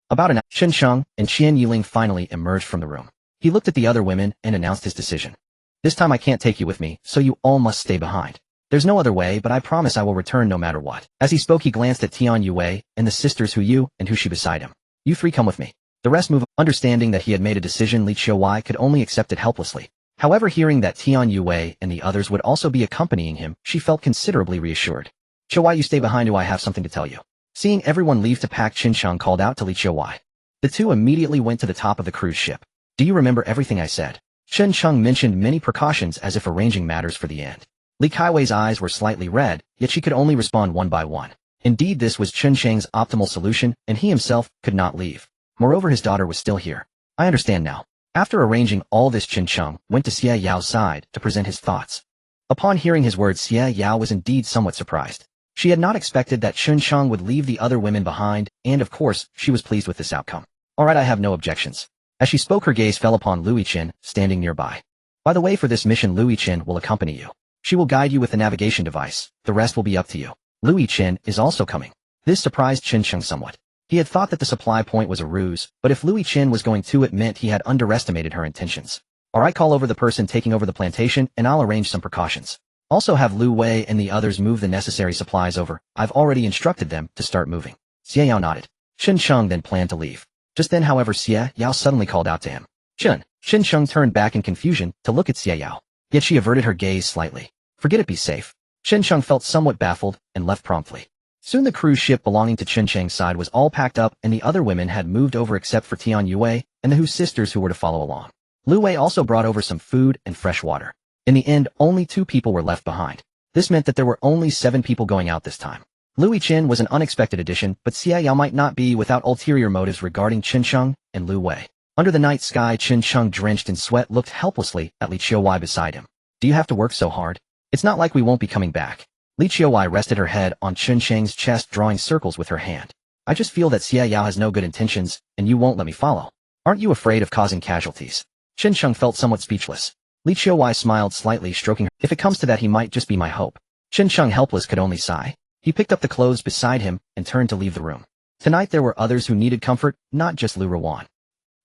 About an hour, Chen Cheng and Qian Yiling finally emerged from the room. He looked at the other women and announced his decision. This time I can't take you with me, so you all must stay behind. There's no other way, but I promise I will return no matter what. As he spoke, he glanced at Tian Yue and the sisters Hu and Hu Shi beside him. You three come with me. The rest move. Understanding that he had made a decision, Li Qiuwei could only accept it helplessly. However, hearing that Tian Yue and the others would also be accompanying him, she felt considerably reassured. Qiuwei, you stay behind, I have something to tell you. Seeing everyone leave to pack, Chen Cheng called out to Li Qiuwei. The two immediately went to the top of the cruise ship. Do you remember everything I said? Chen Cheng mentioned many precautions as if arranging matters for the end. Li Kaiwei's eyes were slightly red, yet she could only respond one by one. Indeed, this was Chen Cheng's optimal solution, and he himself could not leave. Moreover, his daughter was still here. I understand now. After arranging all this, Chen Cheng went to Xia Yao's side to present his thoughts. Upon hearing his words, Xia Yao was indeed somewhat surprised. She had not expected that Chen Cheng would leave the other women behind, and of course, she was pleased with this outcome. Alright, I have no objections. As she spoke, her gaze fell upon Lu Yiqin, standing nearby. By the way, for this mission, Lu Yiqin will accompany you. She will guide you with the navigation device. The rest will be up to you. Lu Yiqin is also coming. This surprised Chen Cheng somewhat. He had thought that the supply point was a ruse, but if Lu Yiqin was going to, it meant he had underestimated her intentions. Alright, call over the person taking over the plantation, and I'll arrange some precautions. Also have Lu Wei and the others move the necessary supplies over. I've already instructed them to start moving. Xia Yao nodded. Chen Cheng then planned to leave. Just then, however, Xia Yao suddenly called out to him. Chen Cheng turned back in confusion to look at Xia Yao. Yet she averted her gaze slightly. Forget it, be safe. Chen Cheng felt somewhat baffled and left promptly. Soon the cruise ship belonging to Chen Cheng's side was all packed up and the other women had moved over except for Tian Yue and the Hu sisters who were to follow along. Lu Wei also brought over some food and fresh water. In the end, only 2 people were left behind. This meant that there were only 7 people going out this time. Lu Yiqin was an unexpected addition, but Xia Yao might not be without ulterior motives regarding Chen Cheng and Lu Wei. Under the night sky, Chen Cheng, drenched in sweat, looked helplessly at Li Qiuwei beside him. Do you have to work so hard? It's not like we won't be coming back. Li Qiuwei rested her head on Chen Cheng's chest, drawing circles with her hand. I just feel that Xia Yao has no good intentions, and you won't let me follow. Aren't you afraid of causing casualties? Chen Cheng felt somewhat speechless. Li Qiuwei smiled slightly, stroking her. If it comes to that, he might just be my hope. Chen Cheng, helpless, could only sigh. He picked up the clothes beside him and turned to leave the room. Tonight there were others who needed comfort, not just Lu Ruan.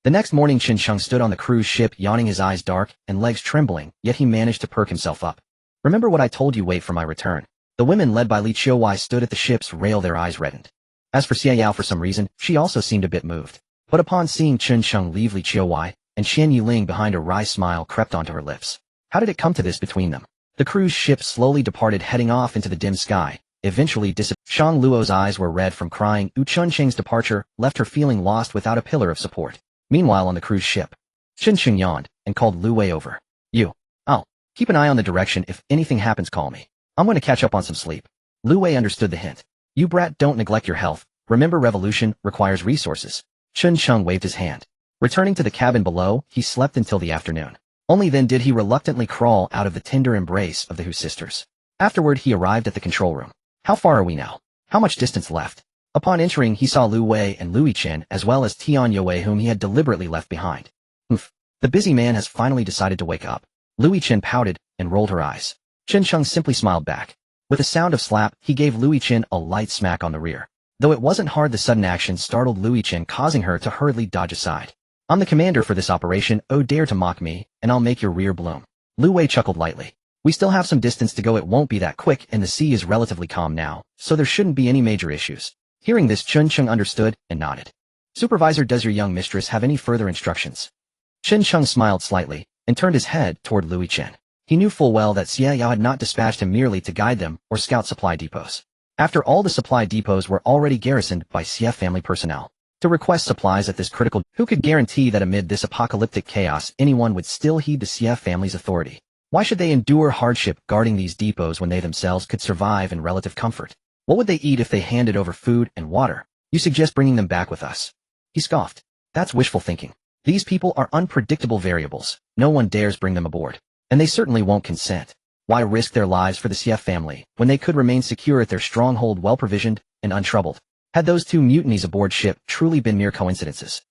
The next morning Chen Sheng stood on the cruise ship yawning, his eyes dark and legs trembling, yet he managed to perk himself up. Remember what I told you, wait for my return. The women led by Li Qiuwei stood at the ship's rail, their eyes reddened. As for Xia Yao, for some reason, she also seemed a bit moved. But upon seeing Chen Sheng leave, Li Qiuwei and Xian Yuling behind, a wry smile crept onto her lips. How did it come to this between them? The cruise ship slowly departed, heading off into the dim sky, eventually disappearing. Shang Luo's eyes were red from crying. Wu Chunqing's departure left her feeling lost without a pillar of support. Meanwhile, on the cruise ship, Chen Sheng yawned and called Lu Wei over. I'll keep an eye on the direction. If anything happens, call me. I'm going to catch up on some sleep. Lu Wei understood the hint. You brat, don't neglect your health. Remember, revolution requires resources. Chen Sheng waved his hand. Returning to the cabin below, he slept until the afternoon. Only then did he reluctantly crawl out of the tender embrace of the Hu sisters. Afterward, he arrived at the control room. How far are we now? How much distance left? Upon entering, he saw Lu Wei and Lui Chen, as well as Tian Yue, whom he had deliberately left behind. Oof. The busy man has finally decided to wake up. Lui Chen pouted and rolled her eyes. Chen Sheng simply smiled back. With a sound of slap, he gave Lui Chen a light smack on the rear. Though it wasn't hard, the sudden action startled Lui Chen, causing her to hurriedly dodge aside. I'm the commander for this operation. Oh, dare to mock me, and I'll make your rear bloom. Lu Wei chuckled lightly. We still have some distance to go. It won't be that quick, and the sea is relatively calm now, so there shouldn't be any major issues. Hearing this, Chen Sheng understood and nodded. Supervisor, does your young mistress have any further instructions? Chen Sheng smiled slightly and turned his head toward Lui Chen. He knew full well that Xia Yao had not dispatched him merely to guide them or scout supply depots. After all, the supply depots were already garrisoned by Xia family personnel. To request supplies at this critical, who could guarantee that amid this apocalyptic chaos anyone would still heed the Xia family's authority? Why should they endure hardship guarding these depots when they themselves could survive in relative comfort? What would they eat if they handed over food and water? You suggest bringing them back with us? He scoffed. That's wishful thinking. These people are unpredictable variables. No one dares bring them aboard. And they certainly won't consent. Why risk their lives for the Xia family when they could remain secure at their stronghold, well provisioned and untroubled? Had those two mutinies aboard ship truly been mere coincidences?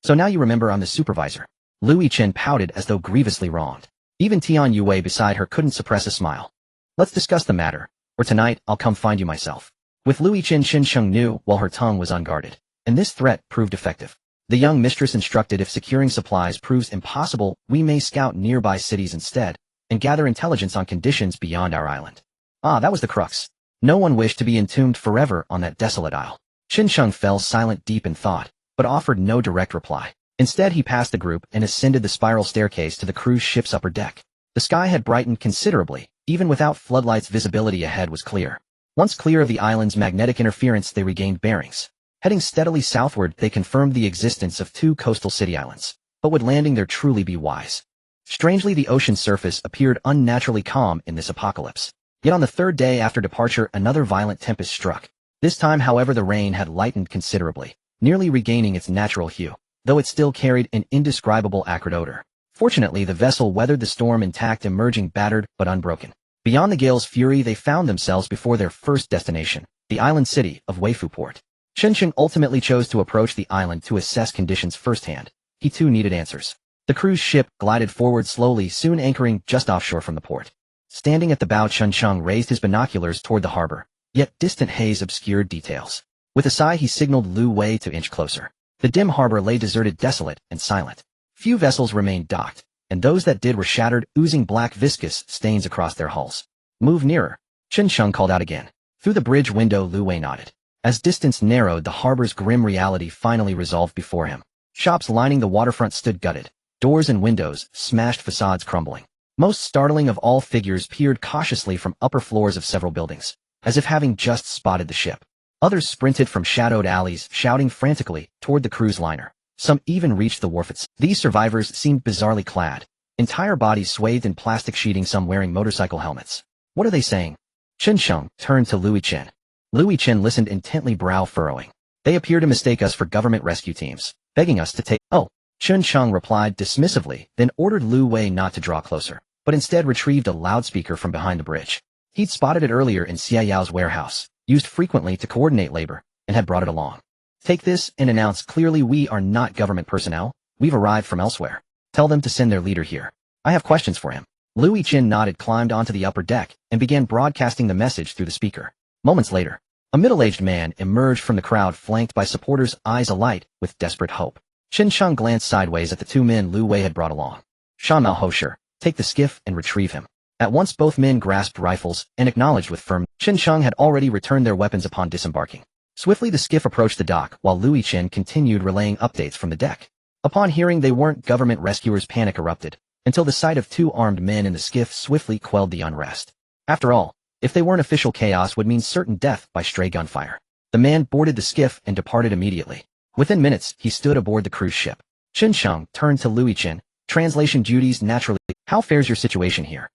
So now you remember I'm the supervisor. Lui Chen pouted as though grievously wronged. Even Tian Yue beside her couldn't suppress a smile. Let's discuss the matter, or tonight I'll come find you myself. With Lui Chen, Chen Sheng knew while her tongue was unguarded, and this threat proved effective. The young mistress instructed, if securing supplies proves impossible, we may scout nearby cities instead, and gather intelligence on conditions beyond our island. Ah, that was the crux. No one wished to be entombed forever on that desolate isle. Chen Sheng fell silent, deep in thought, but offered no direct reply. Instead, he passed the group and ascended the spiral staircase to the cruise ship's upper deck. The sky had brightened considerably. Even without floodlights, visibility ahead was clear. Once clear of the island's magnetic interference, they regained bearings. Heading steadily southward, they confirmed the existence of two coastal city islands. But would landing there truly be wise? Strangely, the ocean surface appeared unnaturally calm in this apocalypse. Yet on the third day after departure, another violent tempest struck. This time, however, the rain had lightened considerably, nearly regaining its natural hue, though it still carried an indescribable acrid odor. Fortunately, the vessel weathered the storm intact, emerging battered but unbroken. Beyond the gale's fury, they found themselves before their first destination, the island city of Weifu Port. Chen Sheng ultimately chose to approach the island to assess conditions firsthand. He too needed answers. The cruise ship glided forward slowly, soon anchoring just offshore from the port. Standing at the bow, Chen Sheng raised his binoculars toward the harbor, yet distant haze obscured details. With a sigh, he signaled Lu Wei to inch closer. The dim harbor lay deserted, desolate, and silent. Few vessels remained docked, and those that did were shattered, oozing black viscous stains across their hulls. Move nearer, Chen Sheng called out again. Through the bridge window, Lu Wei nodded. As distance narrowed, the harbor's grim reality finally resolved before him. Shops lining the waterfront stood gutted, doors and windows, smashed facades crumbling. Most startling of all, figures peered cautiously from upper floors of several buildings, as if having just spotted the ship. Others sprinted from shadowed alleys, shouting frantically toward the cruise liner. Some even reached the wharf itself. These survivors seemed bizarrely clad, entire bodies swathed in plastic sheeting, some wearing motorcycle helmets. What are they saying? Chen Sheng turned to Lui Chen. Lui Chen listened intently, brow furrowing. They appear to mistake us for government rescue teams, begging us to take— Oh, Chen Sheng replied dismissively, then ordered Lu Wei not to draw closer, but instead retrieved a loudspeaker from behind the bridge. He'd spotted it earlier in Xia Yao's warehouse, used frequently to coordinate labor, and had brought it along. Take this and announce clearly, we are not government personnel, we've arrived from elsewhere. Tell them to send their leader here. I have questions for him. Lui Chen nodded, climbed onto the upper deck, and began broadcasting the message through the speaker. Moments later, a middle-aged man emerged from the crowd, flanked by supporters, eyes alight with desperate hope. Chen Sheng glanced sideways at the two men Lu Wei had brought along. Shan Mao Hosher, take the skiff and retrieve him. At once both men grasped rifles and acknowledged with firm. Chen Sheng had already returned their weapons upon disembarking. Swiftly the skiff approached the dock while Lu Yichen continued relaying updates from the deck. Upon hearing they weren't government rescuers, panic erupted, until the sight of two armed men in the skiff swiftly quelled the unrest. After all, if they weren't official, chaos would mean certain death by stray gunfire. The man boarded the skiff and departed immediately. Within minutes, he stood aboard the cruise ship. Chen Sheng turned to Lu Yichen. Translation duties naturally. How fares your situation here?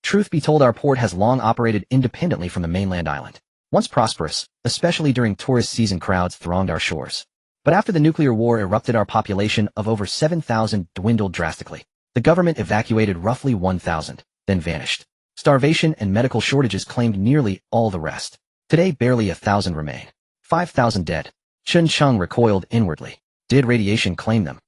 Truth be told, our port has long operated independently from the mainland island. Once prosperous, especially during tourist season, crowds thronged our shores. But after the nuclear war erupted, our population of over 7,000 dwindled drastically. The government evacuated roughly 1,000, then vanished. Starvation and medical shortages claimed nearly all the rest. Today barely 1,000 remain. 5,000 dead. Chen Sheng recoiled inwardly. Did radiation claim them?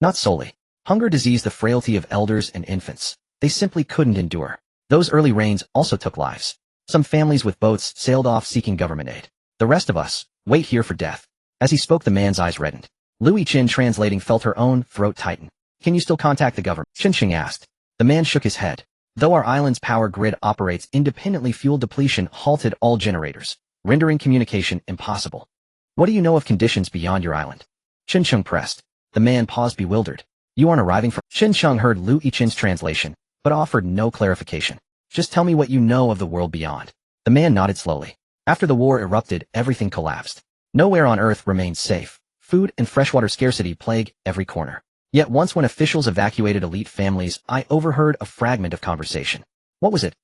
Not solely. Hunger, disease, the frailty of elders and infants. They simply couldn't endure. Those early rains also took lives. Some families with boats sailed off seeking government aid. The rest of us wait here for death. As he spoke, the man's eyes reddened. Lu Yichen, translating, felt her own throat tighten. Can you still contact the government? Chen Sheng asked. The man shook his head. Though our island's power grid operates independently, fuel depletion halted all generators, rendering communication impossible. What do you know of conditions beyond your island? Chen Sheng pressed. The man paused, bewildered. You aren't arriving from... Chen Sheng heard Lu Yichen's translation, but offered no clarification. Just tell me what you know of the world beyond. The man nodded slowly. After the war erupted, everything collapsed. Nowhere on Earth remained safe. Food and freshwater scarcity plague every corner. Yet once, when officials evacuated elite families, I overheard a fragment of conversation. What was it?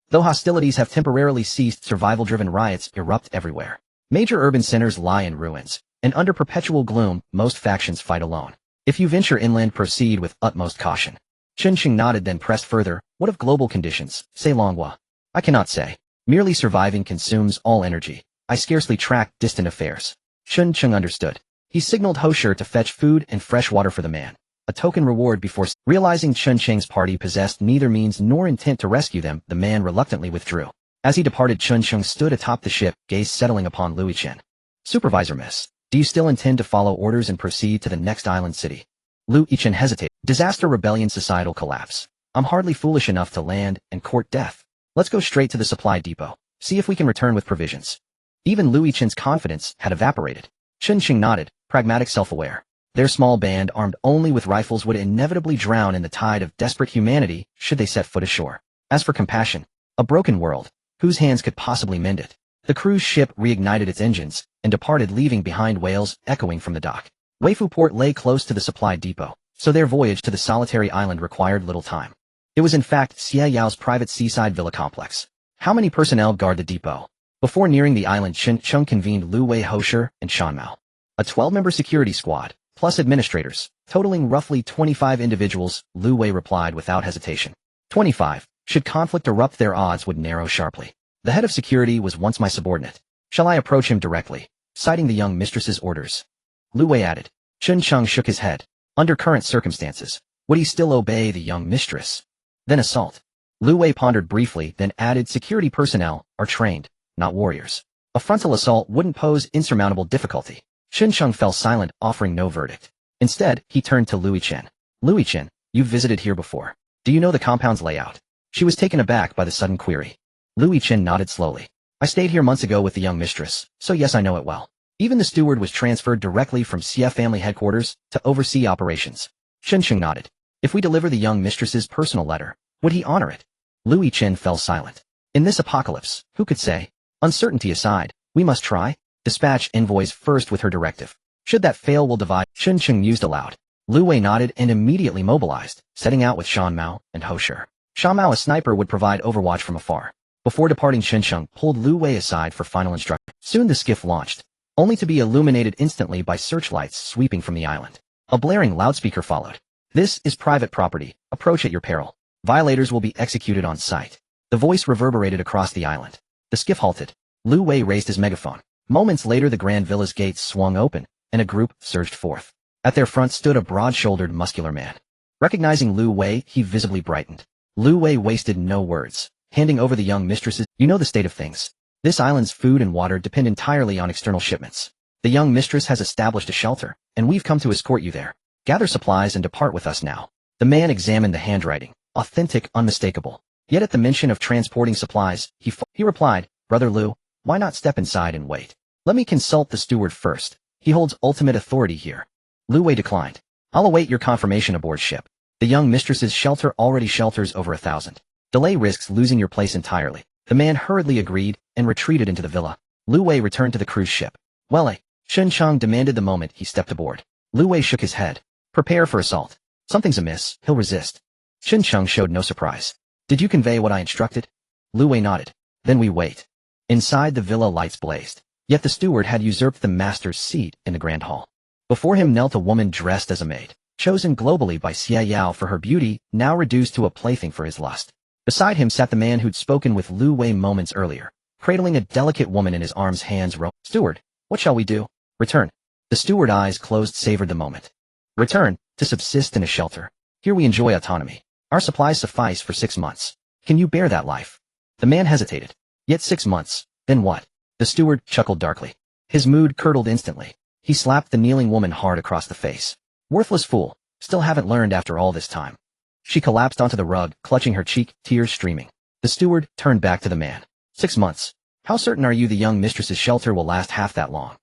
Though hostilities have temporarily ceased, survival-driven riots erupt everywhere. Major urban centers lie in ruins, and under perpetual gloom, most factions fight alone. If you venture inland, proceed with utmost caution. Chen Sheng nodded, then pressed further. What of global conditions, say Longhua? I cannot say. Merely surviving consumes all energy. I scarcely track distant affairs. Chen Sheng understood. He signaled Hosher to fetch food and fresh water for the man, a token reward before... Realizing Chen Sheng's party possessed neither means nor intent to rescue them, the man reluctantly withdrew. As he departed, Chen Sheng stood atop the ship, gaze settling upon Lu Yichen. Supervisor, miss, do you still intend to follow orders and proceed to the next island city? Lu Yichen hesitated. Disaster, rebellion, societal collapse. I'm hardly foolish enough to land and court death. Let's go straight to the supply depot. See if we can return with provisions. Even Lu Yichen's confidence had evaporated. Chen Sheng nodded, pragmatic, self-aware. Their small band, armed only with rifles, would inevitably drown in the tide of desperate humanity should they set foot ashore. As for compassion, a broken world, whose hands could possibly mend it? The cruise ship reignited its engines and departed, leaving behind wails echoing from the dock. Weifu port lay close to the supply depot, so their voyage to the solitary island required little time. It was in fact Xie Yao's private seaside villa complex. How many personnel guard the depot? Before nearing the island, Chen Sheng convened Lu Wei, Hosher, and Shan Mao. A 12-member security squad, plus administrators, totaling roughly 25 individuals, Lu Wei replied without hesitation. 25. Should conflict erupt, their odds would narrow sharply. The head of security was once my subordinate. Shall I approach him directly, citing the young mistress's orders? Lu Wei added. Chen Sheng shook his head. Under current circumstances, would he still obey the young mistress? Then assault. Lu Wei pondered briefly, then added, security personnel are trained, not warriors. A frontal assault wouldn't pose insurmountable difficulty. Chen Sheng fell silent, offering no verdict. Instead, he turned to Lu Yichen. Lu Yichen, you've visited here before. Do you know the compound's layout? She was taken aback by the sudden query. Lu Yichen nodded slowly. I stayed here months ago with the young mistress, so yes, I know it well. Even the steward was transferred directly from Xie family headquarters to oversee operations. Chen Sheng nodded. If we deliver the young mistress's personal letter, would he honor it? Lu Yichen fell silent. In this apocalypse, who could say? Uncertainty aside, we must try. Dispatch envoys first with her directive. Should that fail, we'll divide. Chen Sheng mused aloud. Lu Wei nodded and immediately mobilized, setting out with Shan Mao and Hosher. Shan Mao, a sniper, would provide overwatch from afar. Before departing, Chen Sheng pulled Lu Wei aside for final instruction. Soon the skiff launched, only to be illuminated instantly by searchlights sweeping from the island. A blaring loudspeaker followed. This is private property. Approach at your peril. Violators will be executed on sight. The voice reverberated across the island. The skiff halted. Lu Wei raised his megaphone. Moments later, the grand villa's gates swung open, and a group surged forth. At their front stood a broad-shouldered, muscular man. Recognizing Lu Wei, he visibly brightened. Lu Wei wasted no words, handing over the young mistresses. You know the state of things. This island's food and water depend entirely on external shipments. The young mistress has established a shelter, and we've come to escort you there. Gather supplies and depart with us now. The man examined the handwriting, authentic, unmistakable. Yet at the mention of transporting supplies, he replied, Brother Lu, why not step inside and wait? Let me consult the steward first. He holds ultimate authority here. Lu Wei declined. I'll await your confirmation aboard ship. The young mistress's shelter already shelters over 1,000. Delay risks losing your place entirely. The man hurriedly agreed and retreated into the villa. Lu Wei returned to the cruise ship. Well, Chen Chang demanded the moment he stepped aboard. Lu Wei shook his head. Prepare for assault. Something's amiss, he'll resist. Chen Chang showed no surprise. Did you convey what I instructed? Lu Wei nodded. Then we wait. Inside the villa lights blazed. Yet the steward had usurped the master's seat in the grand hall. Before him knelt a woman dressed as a maid, chosen globally by Xie Yao for her beauty, now reduced to a plaything for his lust. Beside him sat the man who'd spoken with Lu Wei moments earlier, cradling a delicate woman in his arms. Hands row. Steward, what shall we do? Return. The steward, eyes closed, savored the moment. Return, to subsist in a shelter. Here we enjoy autonomy. Our supplies suffice for 6 months. Can you bear that life? The man hesitated. Yet 6 months, then what? The steward chuckled darkly. His mood curdled instantly. He slapped the kneeling woman hard across the face. Worthless fool, still haven't learned after all this time. She collapsed onto the rug, clutching her cheek, tears streaming. The steward turned back to the man. 6 months. How certain are you the young mistress's shelter will last half that long?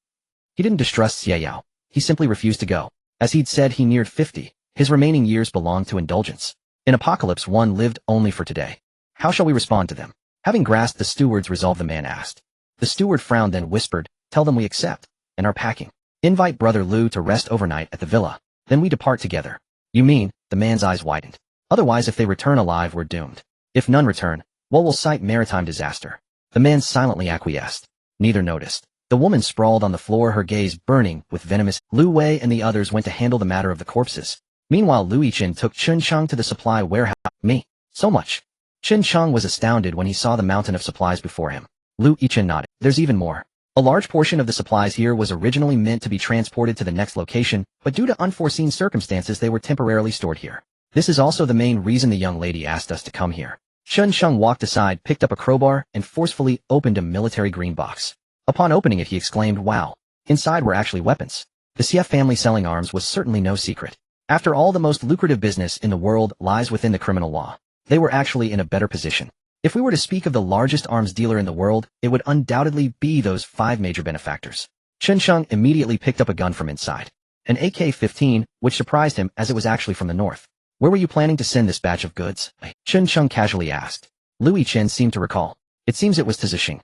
He didn't distrust Xie Yao. He simply refused to go. As he'd said, he neared 50. His remaining years belonged to indulgence. In apocalypse, one lived only for today. How shall we respond to them? Having grasped the steward's resolve, the man asked. The steward frowned, then whispered, Tell them we accept, and are packing. Invite Brother Lu to rest overnight at the villa. Then we depart together. You mean? The man's eyes widened. Otherwise, if they return alive, we're doomed. If none return, well, we'll cite maritime disaster. The man silently acquiesced. Neither noticed. The woman sprawled on the floor, her gaze burning with venomous. Lu Wei and the others went to handle the matter of the corpses. Meanwhile, Lu Yichen took Chen Chang to the supply warehouse. Me? So much? Chen Chang was astounded when he saw the mountain of supplies before him. Lu Yichen nodded. There's even more. A large portion of the supplies here was originally meant to be transported to the next location, but due to unforeseen circumstances they were temporarily stored here. This is also the main reason the young lady asked us to come here. Chen Chang walked aside, picked up a crowbar, and forcefully opened a military green box. Upon opening it, he exclaimed, Wow! Inside were actually weapons. The Xie family selling arms was certainly no secret. After all, the most lucrative business in the world lies within the criminal law. They were actually in a better position. If we were to speak of the largest arms dealer in the world, it would undoubtedly be those 5 major benefactors. Chen Chang immediately picked up a gun from inside. An AK-15, which surprised him as it was actually from the north. Where were you planning to send this batch of goods? Chen Chang casually asked. Lu Yichen seemed to recall. It seems it was to Zixing.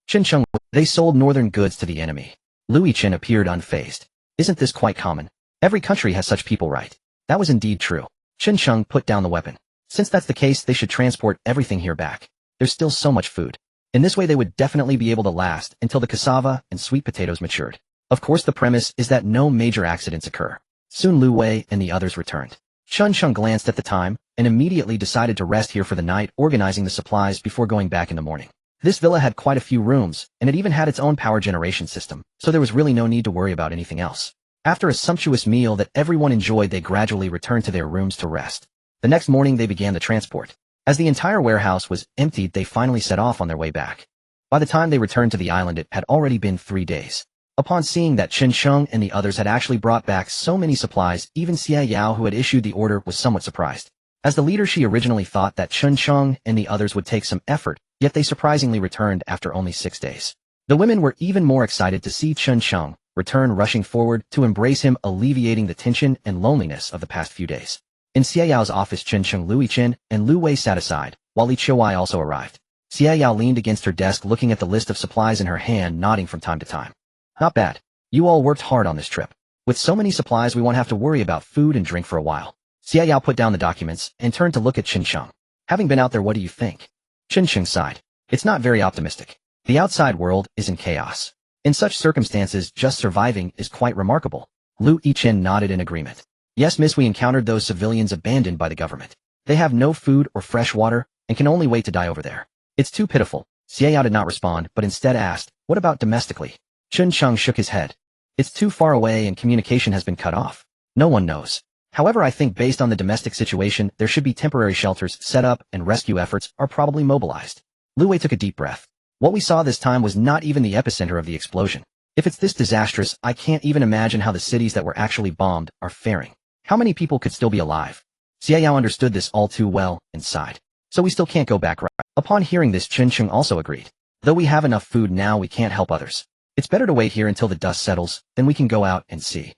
Chen Chang, they sold northern goods to the enemy. Lu Yichen appeared unfazed. Isn't this quite common? Every country has such people, right? That was indeed true. Chen Chang put down the weapon. Since that's the case, they should transport everything here back. There's still so much food. In this way they would definitely be able to last until the cassava and sweet potatoes matured. Of course, the premise is that no major accidents occur. Soon Lu Wei and the others returned. Chen Chang glanced at the time and immediately decided to rest here for the night, organizing the supplies before going back in the morning. This villa had quite a few rooms, and it even had its own power generation system, so there was really no need to worry about anything else. After a sumptuous meal that everyone enjoyed, they gradually returned to their rooms to rest. The next morning they began the transport. As the entire warehouse was emptied, they finally set off on their way back. By the time they returned to the island, it had already been 3 days. Upon seeing that Chen Chang and the others had actually brought back so many supplies, even Xie Yao, who had issued the order, was somewhat surprised. As the leader, she originally thought that Chen Chang and the others would take some effort, yet they surprisingly returned after only 6 days. The women were even more excited to see Chen Chang return, rushing forward to embrace him, alleviating the tension and loneliness of the past few days. In Xie Yao's office, Chen Chang, Lu Yichen, and Lu Wei sat aside, while Li Qiuwei also arrived. Xie Yao leaned against her desk, looking at the list of supplies in her hand, nodding from time to time. Not bad. You all worked hard on this trip. With so many supplies, we won't have to worry about food and drink for a while. Xie Yao put down the documents and turned to look at Chen Chang. Having been out there, what do you think? Chen Chang sighed. It's not very optimistic. The outside world is in chaos. In such circumstances, just surviving is quite remarkable. Lu Yichen nodded in agreement. Yes, miss, we encountered those civilians abandoned by the government. They have no food or fresh water and can only wait to die over there. It's too pitiful. Xie Yao did not respond, but instead asked, what about domestically? Chen Chang shook his head. It's too far away and communication has been cut off. No one knows. However, I think based on the domestic situation, there should be temporary shelters set up and rescue efforts are probably mobilized. Lu Wei took a deep breath. What we saw this time was not even the epicenter of the explosion. If it's this disastrous, I can't even imagine how the cities that were actually bombed are faring. How many people could still be alive? Xiao understood this all too well and sighed. So we still can't go back, right? Upon hearing this, Chen Cheng also agreed. Though we have enough food now, we can't help others. It's better to wait here until the dust settles, then we can go out and see.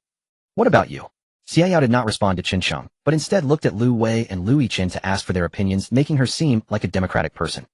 What about you? Xiao did not respond to Chen Cheng, but instead looked at Lu Wei and Lu Yichen to ask for their opinions, making her seem like a democratic person.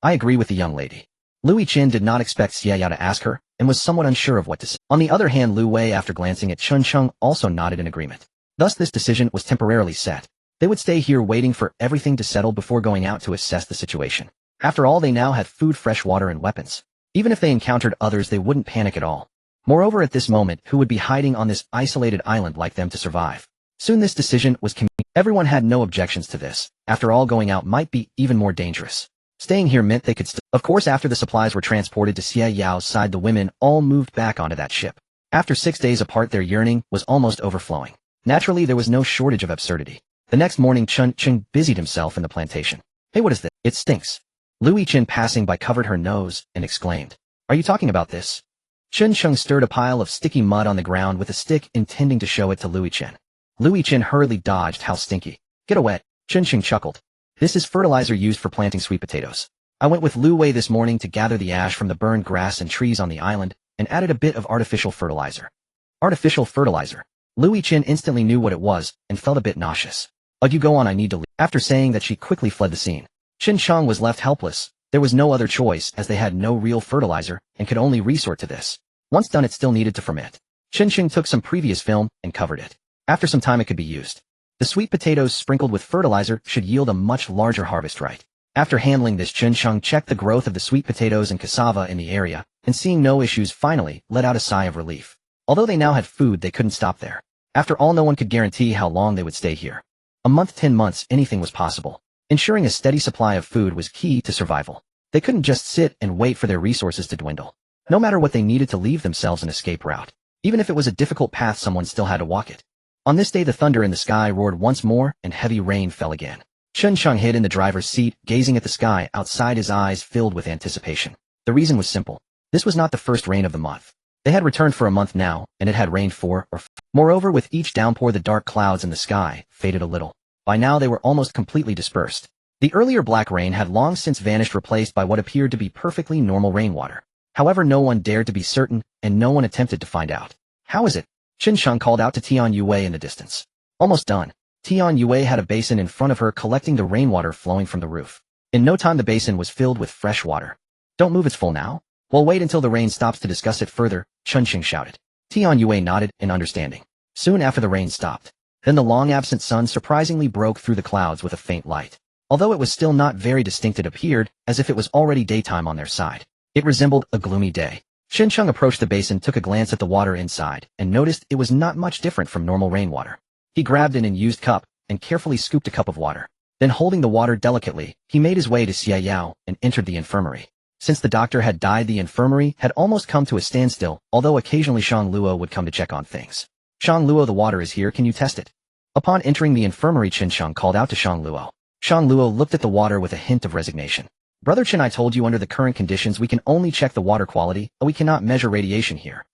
I agree with the young lady. Lu Yichen did not expect Xiao to ask her, and was somewhat unsure of what to say. On the other hand, Lu Wei, after glancing at Chen Cheng, also nodded in agreement. Thus this decision was temporarily set. They would stay here waiting for everything to settle before going out to assess the situation. After all, they now had food, fresh water, and weapons. Even if they encountered others, they wouldn't panic at all. Moreover, at this moment, who would be hiding on this isolated island like them to survive? Soon this decision was communicated. Everyone had no objections to this. After all, going out might be even more dangerous. Staying here meant they could still. Of course, after the supplies were transported to Xie Yao's side, the women all moved back onto that ship. After 6 days apart, their yearning was almost overflowing. Naturally, there was no shortage of absurdity. The next morning, Chen Cheng busied himself in the plantation. Hey, what is this? It stinks. Lu Yichen, passing by, covered her nose and exclaimed, "Are you talking about this?" Chen Cheng stirred a pile of sticky mud on the ground with a stick, intending to show it to Lu Yichen. Lu Yichen hurriedly dodged. How stinky. Get away. Chen Cheng chuckled. This is fertilizer used for planting sweet potatoes. I went with Lu Wei this morning to gather the ash from the burned grass and trees on the island, and added a bit of artificial fertilizer. Artificial fertilizer. Lu Yichen instantly knew what it was, and felt a bit nauseous. You go on, I need to leave. After saying that, she quickly fled the scene. Chen Cheng was left helpless. There was no other choice, as they had no real fertilizer, and could only resort to this. Once done, it still needed to ferment. Chen Cheng took some previous film, and covered it. After some time, it could be used. The sweet potatoes sprinkled with fertilizer should yield a much larger harvest, right? After handling this, Chen Cheng checked the growth of the sweet potatoes and cassava in the area, and seeing no issues, finally let out a sigh of relief. Although they now had food, they couldn't stop there. After all, no one could guarantee how long they would stay here. A month, 10 months, anything was possible. Ensuring a steady supply of food was key to survival. They couldn't just sit and wait for their resources to dwindle. No matter what, they needed to leave themselves an escape route. Even if it was a difficult path, someone still had to walk it. On this day, the thunder in the sky roared once more, and heavy rain fell again. Chen Cheng hid in the driver's seat, gazing at the sky outside, his eyes filled with anticipation. The reason was simple. This was not the first rain of the month. They had returned for a month now, and it had rained 4 or 5. Moreover, with each downpour, the dark clouds in the sky faded a little. By now, they were almost completely dispersed. The earlier black rain had long since vanished, replaced by what appeared to be perfectly normal rainwater. However, no one dared to be certain, and no one attempted to find out. How is it? Chen Cheng called out to Tian Yue in the distance. Almost done. Tian Yue had a basin in front of her, collecting the rainwater flowing from the roof. In no time, the basin was filled with fresh water. Don't move, it's full now. Well, wait until the rain stops to discuss it further, Chen Cheng shouted. Tian Yue nodded in understanding. Soon after, the rain stopped. Then the long-absent sun surprisingly broke through the clouds with a faint light. Although it was still not very distinct, it appeared as if it was already daytime on their side. It resembled a gloomy day. Chen Cheng approached the basin, took a glance at the water inside, and noticed it was not much different from normal rainwater. He grabbed an unused cup, and carefully scooped a cup of water. Then, holding the water delicately, he made his way to Xie Yao, and entered the infirmary. Since the doctor had died, the infirmary had almost come to a standstill, although occasionally Shang Luo would come to check on things. Shang Luo, the water is here, can you test it? Upon entering the infirmary, Chen Cheng called out to Shang Luo. Shang Luo looked at the water with a hint of resignation. Brother Chen, I told you, under the current conditions we can only check the water quality, we cannot measure radiation here.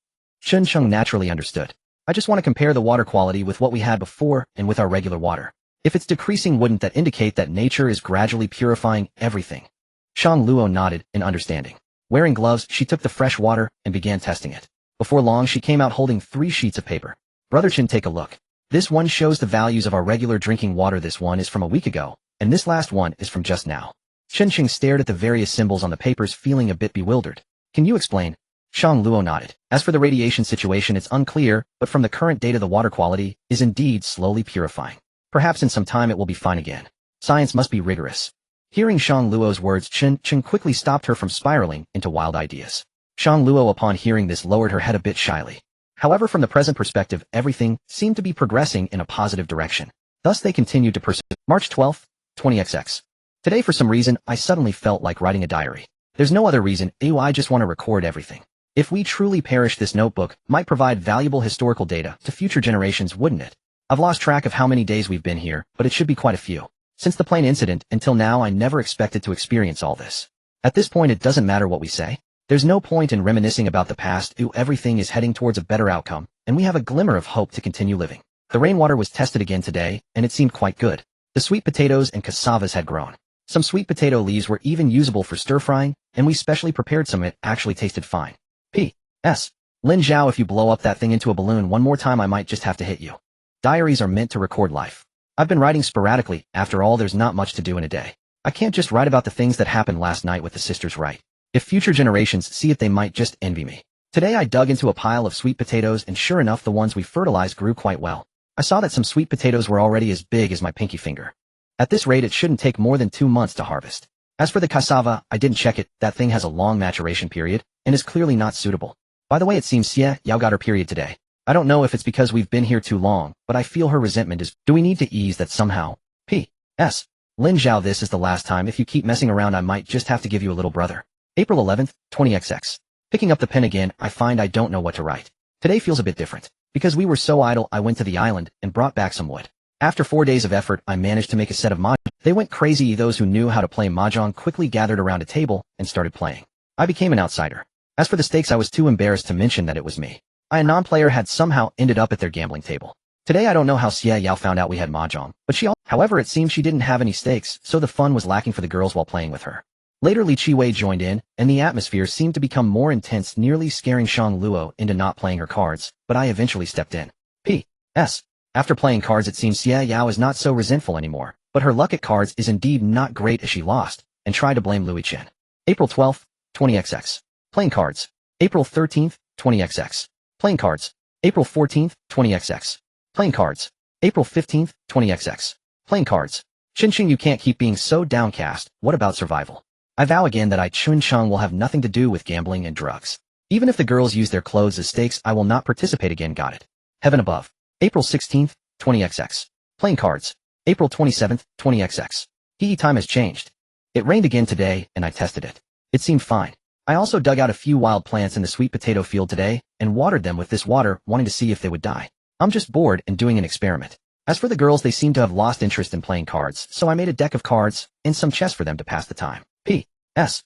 Chen Cheng naturally understood. I just want to compare the water quality with what we had before and with our regular water. If it's decreasing, wouldn't that indicate that nature is gradually purifying everything? Shang Luo nodded in understanding. Wearing gloves, she took the fresh water and began testing it. Before long, she came out holding 3 sheets of paper. Brother Chen, take a look. This one shows the values of our regular drinking water. This one is from a week ago, and this last one is from just now. Chen Cheng stared at the various symbols on the papers, feeling a bit bewildered. Can you explain? Shang Luo nodded. As for the radiation situation, it's unclear, but from the current data, the water quality is indeed slowly purifying. Perhaps in some time it will be fine again. Science must be rigorous. Hearing Shang Luo's words, Chen Cheng quickly stopped her from spiraling into wild ideas. Shang Luo, upon hearing this, lowered her head a bit shyly. However, from the present perspective, everything seemed to be progressing in a positive direction. Thus they continued to pursue. March 12th, 20XX. Today, for some reason, I suddenly felt like writing a diary. There's no other reason, I just want to record everything. If we truly perish, this notebook might provide valuable historical data to future generations, wouldn't it? I've lost track of how many days we've been here, but it should be quite a few. Since the plane incident, until now, I never expected to experience all this. At this point, it doesn't matter what we say. There's no point in reminiscing about the past. Everything is heading towards a better outcome, and we have a glimmer of hope to continue living. The rainwater was tested again today, and it seemed quite good. The sweet potatoes and cassavas had grown. Some sweet potato leaves were even usable for stir-frying, and we specially prepared some. It actually tasted fine. P.S. Lin Zhao, if you blow up that thing into a balloon one more time I might just have to hit you. Diaries are meant to record life. I've been writing sporadically. After all, there's not much to do in a day. I can't just write about the things that happened last night with the sisters, right? If future generations see it, they might just envy me. Today I dug into a pile of sweet potatoes, and sure enough the ones we fertilized grew quite well. I saw that some sweet potatoes were already as big as my pinky finger. At this rate it shouldn't take more than 2 months to harvest. As for the cassava, I didn't check it. That thing has a long maturation period, and is clearly not suitable. By the way, it seems Xie Yao got her period today. I don't know if it's because we've been here too long, but I feel her resentment is. Do we need to ease that somehow? P.S. Lin Zhao, this is the last time. If you keep messing around I might just have to give you a little brother. April 11th, 20XX. Picking up the pen again, I find I don't know what to write. Today feels a bit different. Because we were so idle, I went to the island and brought back some wood. After 4 days of effort, I managed to make a set of mahjong. They went crazy. Those who knew how to play mahjong quickly gathered around a table and started playing. I became an outsider. As for the stakes, I was too embarrassed to mention that it was me. A non-player had somehow ended up at their gambling table. Today I don't know how Xie Yao found out we had mahjong, but however, it seems she didn't have any stakes, so the fun was lacking for the girls while playing with her. Later Li Qiwei joined in, and the atmosphere seemed to become more intense, nearly scaring Shang Luo into not playing her cards, but I eventually stepped in. P.S. After playing cards it seems Xie Yao is not so resentful anymore, but her luck at cards is indeed not great as she lost, and tried to blame Louis Chen. April 12th, 20XX. Playing cards. April 13th, 20XX. Playing cards. April 14th, 20XX. Playing cards. April 15th, 20XX. Playing cards. Qin, you can't keep being so downcast. What about survival? I vow again that Chun will have nothing to do with gambling and drugs. Even if the girls use their clothes as stakes, I will not participate again. Got it. Heaven above. April 16th, 20XX. Playing cards. April 27th, 20XX. Time has changed. It rained again today, and I tested it. It seemed fine. I also dug out a few wild plants in the sweet potato field today, and watered them with this water, wanting to see if they would die. I'm just bored and doing an experiment. As for the girls, they seem to have lost interest in playing cards, so I made a deck of cards and some chess for them to pass the time. P.S.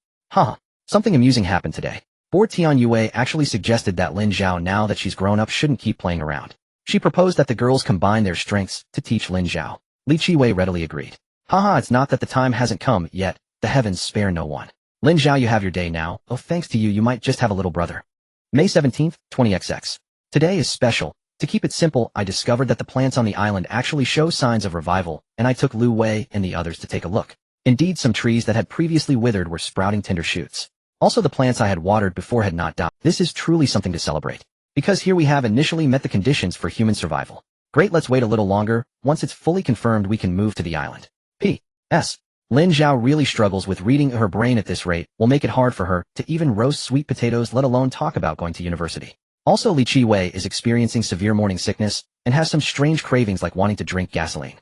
Something amusing happened today. Board Tian Yue actually suggested that Lin Zhao, now that she's grown up, shouldn't keep playing around. She proposed that the girls combine their strengths to teach Lin Zhao. Li Qiwei readily agreed. It's not that the time hasn't come yet. The heavens spare no one. Lin Zhao, you have your day now. Oh, thanks to you, you might just have a little brother. May 17th, 20XX. Today is special. To keep it simple, I discovered that the plants on the island actually show signs of revival, and I took Lu Wei and the others to take a look. Indeed, some trees that had previously withered were sprouting tender shoots. Also, the plants I had watered before had not died. This is truly something to celebrate. Because here we have initially met the conditions for human survival. Great, let's wait a little longer. Once it's fully confirmed, we can move to the island. P.S. Lin Zhao really struggles with reading. Her brain at this rate will make it hard for her to even roast sweet potatoes, let alone talk about going to university. Also, Li Qiwei is experiencing severe morning sickness and has some strange cravings like wanting to drink gasoline.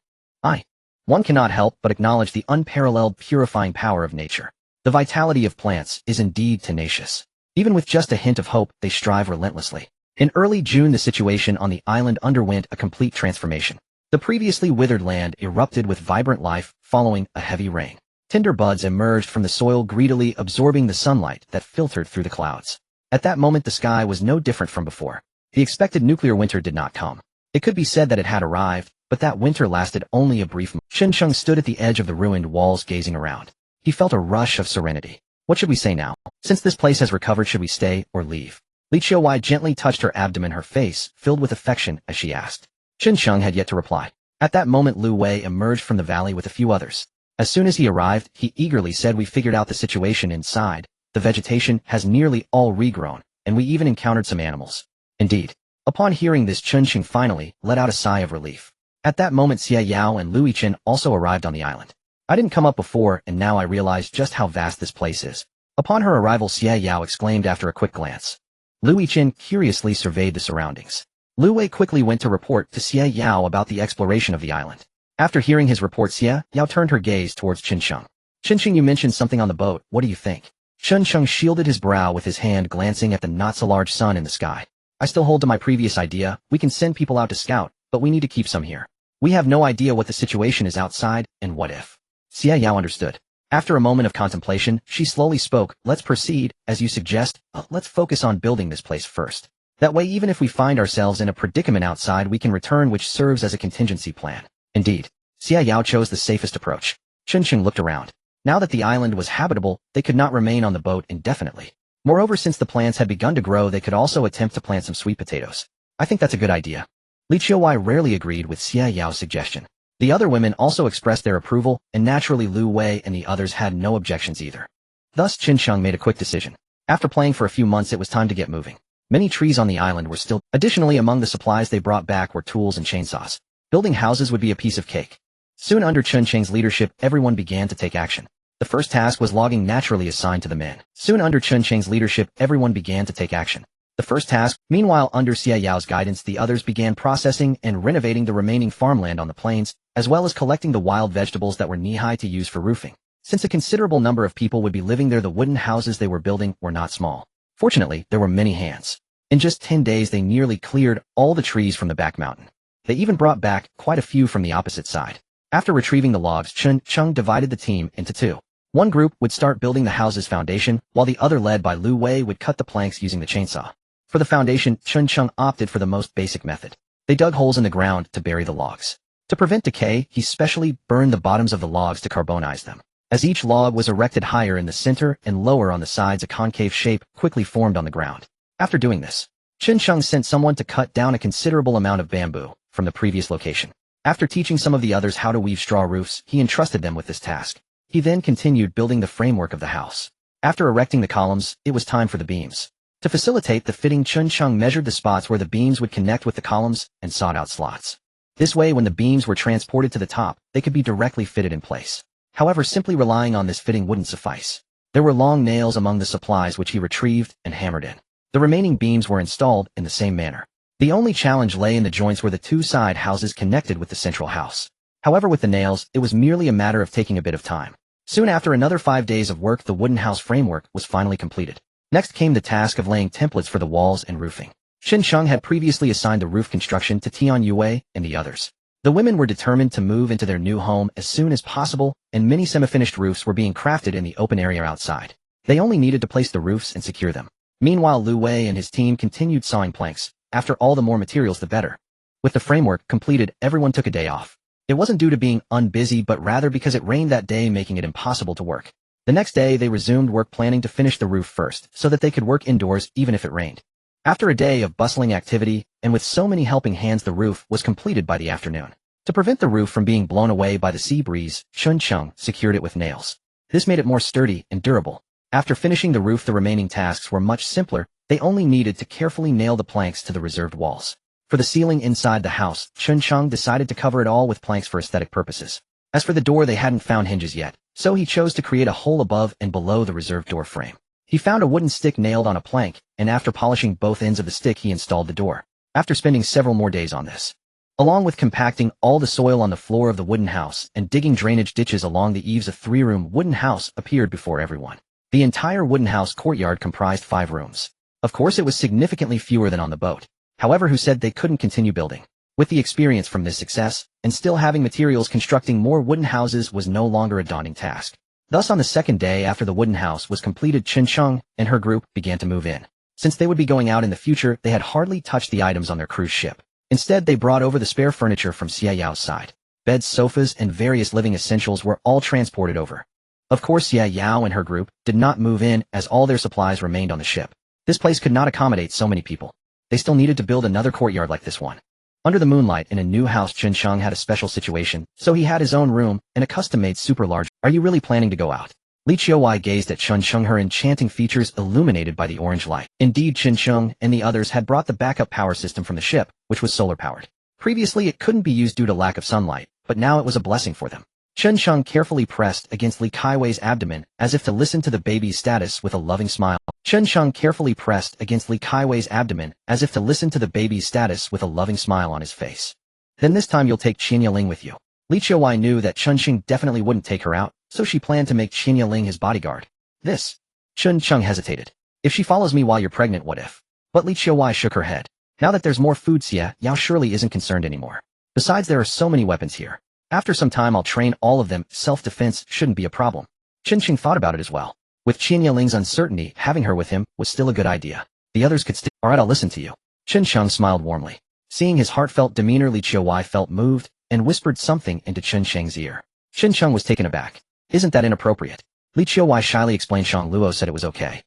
One cannot help but acknowledge the unparalleled purifying power of nature. The vitality of plants is indeed tenacious. Even with just a hint of hope, they strive relentlessly. In early June, the situation on the island underwent a complete transformation. The previously withered land erupted with vibrant life following a heavy rain. Tender buds emerged from the soil, greedily absorbing the sunlight that filtered through the clouds. At that moment, the sky was no different from before. The expected nuclear winter did not come. It could be said that it had arrived, but that winter lasted only a brief moment. Shen stood at the edge of the ruined walls gazing around. He felt a rush of serenity. What should we say now? Since this place has recovered, should we stay or leave? Li Qiwei gently touched her abdomen, her face filled with affection as she asked. Chen Sheng had yet to reply. At that moment, Lu Wei emerged from the valley with a few others. As soon as he arrived, he eagerly said, "We figured out the situation inside. The vegetation has nearly all regrown, and we even encountered some animals." Indeed. Upon hearing this, Chen Sheng finally let out a sigh of relief. At that moment, Xie Yao and Louis Chen also arrived on the island. I didn't come up before, and now I realize just how vast this place is. Upon her arrival, Xie Yao exclaimed after a quick glance. Louis Chen curiously surveyed the surroundings. Lu Wei quickly went to report to Xie Yao about the exploration of the island. After hearing his report, Xie Yao turned her gaze towards Chen Sheng. "Chen Sheng, you mentioned something on the boat. What do you think?" Chen Sheng shielded his brow with his hand, glancing at the not-so-large sun in the sky. "I still hold to my previous idea. We can send people out to scout, but we need to keep some here. We have no idea what the situation is outside, and what if." Xie Yao understood. After a moment of contemplation, she slowly spoke, let's proceed, as you suggest, let's focus on building this place first. That way even if we find ourselves in a predicament outside we can return, which serves as a contingency plan. Indeed, Xia Yao chose the safest approach. Chun Qing looked around. Now that the island was habitable, they could not remain on the boat indefinitely. Moreover, since the plants had begun to grow, they could also attempt to plant some sweet potatoes. I think that's a good idea. Li Qiuwei rarely agreed with Xia Yao's suggestion. The other women also expressed their approval, and naturally Lu Wei and the others had no objections either. Thus Qin Sheng made a quick decision. After playing for a few months, it was time to get moving. Many trees on the island were still. Additionally, among the supplies they brought back were tools and chainsaws. Building houses would be a piece of cake. Soon under Chun Cheng's leadership, everyone began to take action. The first task was logging, naturally assigned to the men. Soon under Chun Cheng's leadership, everyone began to take action. The first task, meanwhile under Xia Yao's guidance, the others began processing and renovating the remaining farmland on the plains, as well as collecting the wild vegetables that were knee-high to use for roofing. Since a considerable number of people would be living there, the wooden houses they were building were not small. Fortunately, there were many hands. In just 10 days they nearly cleared all the trees from the back mountain. They even brought back quite a few from the opposite side. After retrieving the logs, Chun Cheng divided the team into two. One group would start building the house's foundation, while the other, led by Lu Wei, would cut the planks using the chainsaw. For the foundation, Chun Cheng opted for the most basic method. They dug holes in the ground to bury the logs. To prevent decay, he specially burned the bottoms of the logs to carbonize them. As each log was erected higher in the center and lower on the sides, a concave shape quickly formed on the ground. After doing this, Chun Cheng sent someone to cut down a considerable amount of bamboo from the previous location. After teaching some of the others how to weave straw roofs, he entrusted them with this task. He then continued building the framework of the house. After erecting the columns, it was time for the beams. To facilitate the fitting, Chun Cheng measured the spots where the beams would connect with the columns and sawed out slots. This way, when the beams were transported to the top, they could be directly fitted in place. However, simply relying on this fitting wouldn't suffice. There were long nails among the supplies which he retrieved and hammered in. The remaining beams were installed in the same manner. The only challenge lay in the joints where the two side houses connected with the central house. However, with the nails, it was merely a matter of taking a bit of time. Soon after another 5 days of work, the wooden house framework was finally completed. Next came the task of laying templates for the walls and roofing. Qin Sheng had previously assigned the roof construction to Tian Yue and the others. The women were determined to move into their new home as soon as possible, and many semi-finished roofs were being crafted in the open area outside. They only needed to place the roofs and secure them. Meanwhile, Lu Wei and his team continued sawing planks. After all, the more materials the better. With the framework completed, everyone took a day off. It wasn't due to being unbusy, but rather because it rained that day, making it impossible to work. The next day, they resumed work, planning to finish the roof first, so that they could work indoors even if it rained. After a day of bustling activity, and with so many helping hands, the roof was completed by the afternoon. To prevent the roof from being blown away by the sea breeze, Chun Cheng secured it with nails. This made it more sturdy and durable. After finishing the roof, the remaining tasks were much simpler. They only needed to carefully nail the planks to the reserved walls. For the ceiling inside the house, Chun Cheng decided to cover it all with planks for aesthetic purposes. As for the door, they hadn't found hinges yet, so he chose to create a hole above and below the reserved door frame. He found a wooden stick nailed on a plank, and after polishing both ends of the stick, he installed the door. After spending several more days on this, along with compacting all the soil on the floor of the wooden house and digging drainage ditches along the eaves, a 3-room wooden house appeared before everyone. The entire wooden house courtyard comprised 5 rooms. Of course, it was significantly fewer than on the boat. However, who said they couldn't continue building? With the experience from this success, and still having materials, constructing more wooden houses was no longer a daunting task. Thus, on the second day after the wooden house was completed, Qin Sheng and her group began to move in. Since they would be going out in the future, they had hardly touched the items on their cruise ship. Instead, they brought over the spare furniture from Xia Yao's side. Beds, sofas, and various living essentials were all transported over. Of course, Xia Yao and her group did not move in, as all their supplies remained on the ship. This place could not accommodate so many people. They still needed to build another courtyard like this one. Under the moonlight in a new house, Qin Sheng had a special situation, so he had his own room and a custom-made super large. Are you really planning to go out? Li Qiuwei gazed at Qin Sheng, her enchanting features illuminated by the orange light. Indeed, Qin Sheng and the others had brought the backup power system from the ship, which was solar-powered. Previously, it couldn't be used due to lack of sunlight, but now it was a blessing for them. Qin Sheng carefully pressed against Li Kaiwei's abdomen as if to listen to the baby's status with a loving smile. Qin Sheng carefully pressed against Li Kaiwei's abdomen as if to listen to the baby's status with a loving smile on his face. Then this time you'll take Qian Yaling with you. Li Qiuwei knew that Chun Sheng definitely wouldn't take her out, so she planned to make Qian Yaling his bodyguard. This. Chun Sheng hesitated. If she follows me while you're pregnant, what if? But Li Qiuwei shook her head. Now that there's more food, Xia Yao surely isn't concerned anymore. Besides, there are so many weapons here. After some time I'll train all of them. Self-defense shouldn't be a problem. Chen Qing thought about it as well. With Qian Yeling's uncertainty, having her with him was still a good idea. The others could stay. Alright, I'll listen to you. Chen Sheng smiled warmly. Seeing his heartfelt demeanor, Li Qiuwei felt moved and whispered something into Chen Sheng's ear. Chen Sheng was taken aback. Isn't that inappropriate? Li Qiuwei shyly explained. Shang Luo said it was okay.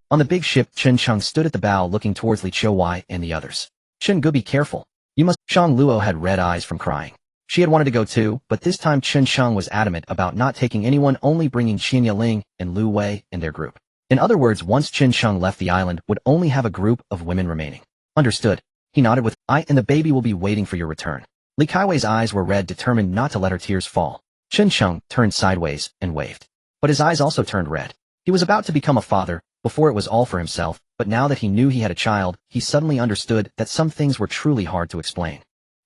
On the big ship, Chen Sheng stood at the bow looking towards Li Qiuwei and the others. Chen Gu, be careful. You must. Shang Luo had red eyes from crying. She had wanted to go too, but this time Chen Sheng was adamant about not taking anyone, only bringing Qian Yeling and Lu Wei in their group. In other words, once Chen Sheng left the island, would only have a group of women remaining. Understood. He nodded with, I and the baby will be waiting for your return. Li Kaiwei's eyes were red, determined not to let her tears fall. Chen Sheng turned sideways and waved. But his eyes also turned red. He was about to become a father. Before it was all for himself, but now that he knew he had a child, he suddenly understood that some things were truly hard to explain.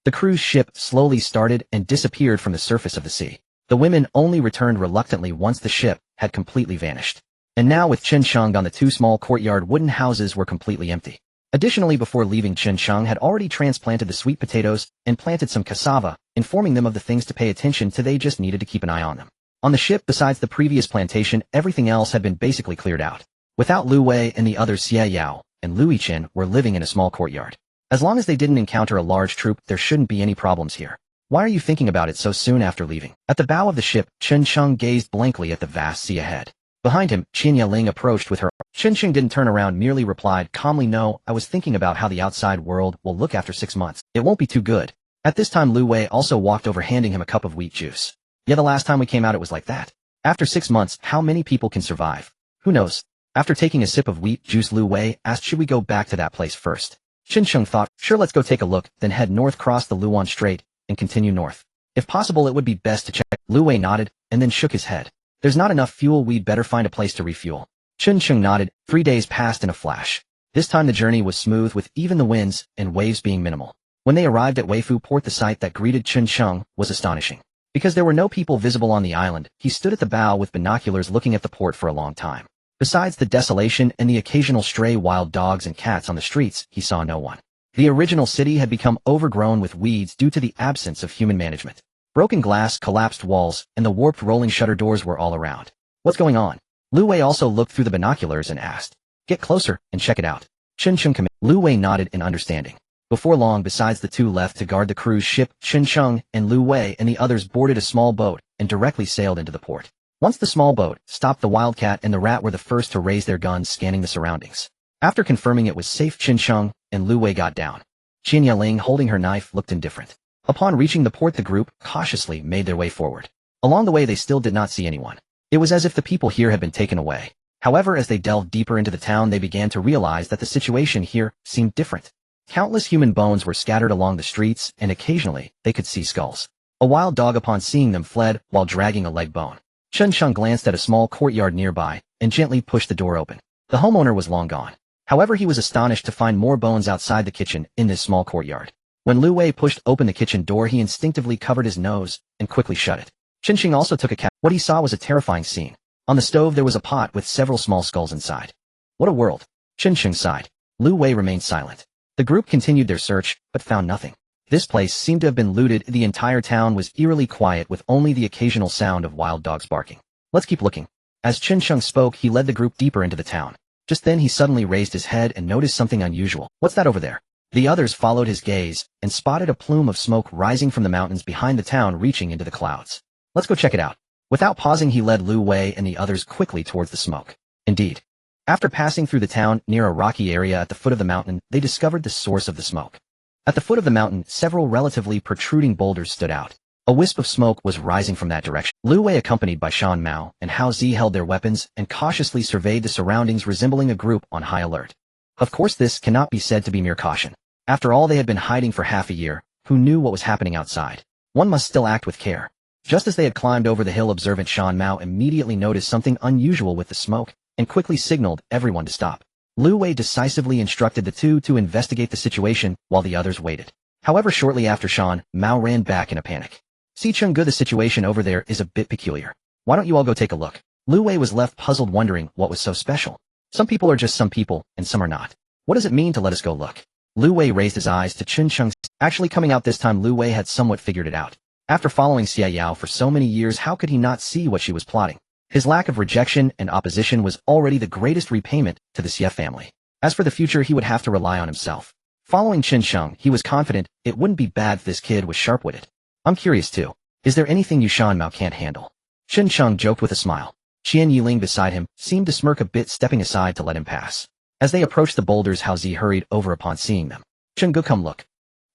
The cruise ship slowly started and disappeared from the surface of the sea. The women only returned reluctantly once the ship had completely vanished. And now with Chen Sheng on, the two small courtyard wooden houses were completely empty. Additionally, before leaving, Chen Sheng had already transplanted the sweet potatoes and planted some cassava, informing them of the things to pay attention to. They just needed to keep an eye on them. On the ship, besides the previous plantation, everything else had been basically cleared out. Without Lu Wei and the others, Xie Yao and Lu Yichen were living in a small courtyard. As long as they didn't encounter a large troop, there shouldn't be any problems here. Why are you thinking about it so soon after leaving? At the bow of the ship, Chen Sheng gazed blankly at the vast sea ahead. Behind him, Qian Yeling approached with her. Chen Sheng didn't turn around, merely replied calmly, no, I was thinking about how the outside world will look after 6 months. It won't be too good. At this time, Lu Wei also walked over, handing him a cup of wheat juice. Yeah, the last time we came out it was like that. After 6 months, how many people can survive? Who knows? After taking a sip of wheat juice, Lu Wei asked, should we go back to that place first? Chen Sheng thought, sure, let's go take a look, then head north, cross the Luan Strait, and continue north. If possible, it would be best to check. Lu Wei nodded, and then shook his head. There's not enough fuel, we'd better find a place to refuel. Chen Sheng nodded. 3 days passed in a flash. This time the journey was smooth, with even the winds and waves being minimal. When they arrived at Weifu Port, the sight that greeted Chen Sheng was astonishing. Because there were no people visible on the island, he stood at the bow with binoculars looking at the port for a long time. Besides the desolation and the occasional stray wild dogs and cats on the streets, he saw no one. The original city had become overgrown with weeds due to the absence of human management. Broken glass, collapsed walls, and the warped rolling shutter doors were all around. What's going on? Lu Wei also looked through the binoculars and asked. Get closer and check it out. Chen Sheng commanded. Lu Wei nodded in understanding. Before long, besides the two left to guard the cruise ship, Chen Sheng and Lu Wei and the others boarded a small boat and directly sailed into the port. Once the small boat stopped, the wildcat and the rat were the first to raise their guns, scanning the surroundings. After confirming it was safe, Chen Sheng and Lu Wei got down. Qian Yeling, holding her knife, looked indifferent. Upon reaching the port, the group cautiously made their way forward. Along the way, they still did not see anyone. It was as if the people here had been taken away. However, as they delved deeper into the town, they began to realize that the situation here seemed different. Countless human bones were scattered along the streets, and occasionally they could see skulls. A wild dog, upon seeing them, fled while dragging a leg bone. Chen Sheng glanced at a small courtyard nearby and gently pushed the door open. The homeowner was long gone. However, he was astonished to find more bones outside the kitchen in this small courtyard. When Lu Wei pushed open the kitchen door, he instinctively covered his nose and quickly shut it. Chen Sheng also took a cap. What he saw was a terrifying scene. On the stove there was a pot with several small skulls inside. What a world! Chen Sheng sighed. Lu Wei remained silent. The group continued their search, but found nothing. This place seemed to have been looted. The entire town was eerily quiet, with only the occasional sound of wild dogs barking. Let's keep looking. As Chen Sheng spoke, he led the group deeper into the town. Just then he suddenly raised his head and noticed something unusual. What's that over there? The others followed his gaze and spotted a plume of smoke rising from the mountains behind the town, reaching into the clouds. Let's go check it out. Without pausing, he led Lu Wei and the others quickly towards the smoke. Indeed. After passing through the town near a rocky area at the foot of the mountain, they discovered the source of the smoke. At the foot of the mountain, several relatively protruding boulders stood out. A wisp of smoke was rising from that direction. Lu Wei, accompanied by Shan Mao and Hao Zi, held their weapons and cautiously surveyed the surroundings, resembling a group on high alert. Of course, this cannot be said to be mere caution. After all, they had been hiding for half a year. Who knew what was happening outside? One must still act with care. Just as they had climbed over the hill, observant Shan Mao immediately noticed something unusual with the smoke and quickly signaled everyone to stop. Lu Wei decisively instructed the two to investigate the situation while the others waited. However, shortly after, Shan Mao ran back in a panic. See, Chengge, the situation over there is a bit peculiar. Why don't you all go take a look? Lu Wei was left puzzled, wondering what was so special. Some people are just some people, and some are not. What does it mean to let us go look? Lu Wei raised his eyes to Chen Sheng. Actually, coming out this time, Lu Wei had somewhat figured it out. After following Xie Yao for so many years, how could he not see what she was plotting? His lack of rejection and opposition was already the greatest repayment to the Xie family. As for the future, he would have to rely on himself. Following Chen Sheng, he was confident it wouldn't be bad if this kid was sharp-witted. I'm curious too. Is there anything you Shan Mao can't handle? Chen Sheng joked with a smile. Qian Yiling beside him seemed to smirk a bit, stepping aside to let him pass. As they approached the boulders, Hao Zi hurried over upon seeing them. Chen Gu, come look.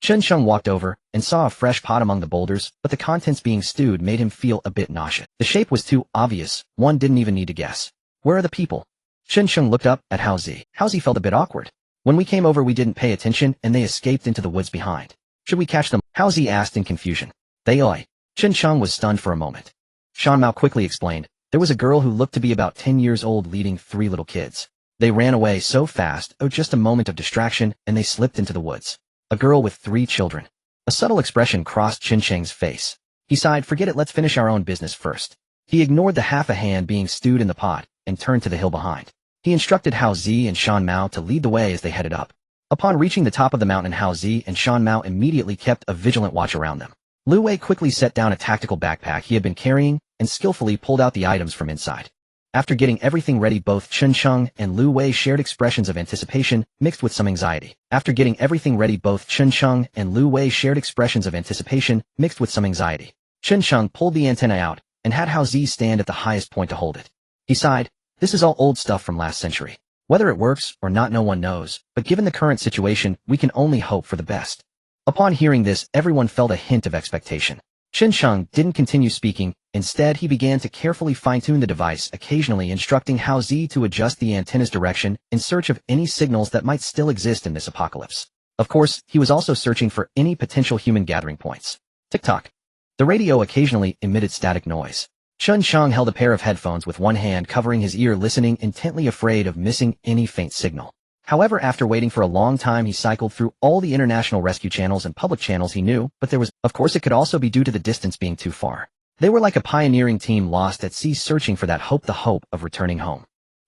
Chen Sheng walked over and saw a fresh pot among the boulders, but the contents being stewed made him feel a bit nauseous. The shape was too obvious, one didn't even need to guess. Where are the people? Chen Sheng looked up at Hao Zi. Hao Zi felt a bit awkward. When we came over we didn't pay attention and they escaped into the woods behind. Should we catch them? Hao Zi asked in confusion. They oi. Chen Sheng was stunned for a moment. Shan Mao quickly explained. There was a girl who looked to be about 10 years old leading 3 little kids. They ran away so fast, just a moment of distraction, and they slipped into the woods. A girl with 3 children. A subtle expression crossed Chen Sheng's face. He sighed, forget it, let's finish our own business first. He ignored the half a hand being stewed in the pot, and turned to the hill behind. He instructed Hao Zi and Shan Mao to lead the way as they headed up. Upon reaching the top of the mountain, Hao Zi and Shan Mao immediately kept a vigilant watch around them. Lu Wei quickly set down a tactical backpack he had been carrying, and skillfully pulled out the items from inside. After getting everything ready, both Chen Sheng and Lu Wei shared expressions of anticipation, mixed with some anxiety. After getting everything ready, both Chen Sheng and Lu Wei shared expressions of anticipation, mixed with some anxiety. Chen Sheng pulled the antenna out, and had Hao Zi stand at the highest point to hold it. He sighed, this is all old stuff from last century. Whether it works or not no one knows, but given the current situation, we can only hope for the best. Upon hearing this, everyone felt a hint of expectation. Chen Sheng didn't continue speaking, instead he began to carefully fine-tune the device, occasionally instructing Hao Zi to adjust the antenna's direction in search of any signals that might still exist in this apocalypse. Of course, he was also searching for any potential human gathering points. Tick-tock. The radio occasionally emitted static noise. Chen Sheng held a pair of headphones with one hand covering his ear, listening intently, afraid of missing any faint signal. However, after waiting for a long time, he cycled through all the international rescue channels and public channels he knew, but there was, of course it could also be due to the distance being too far. They were like a pioneering team lost at sea, searching for that hope, the hope of returning home.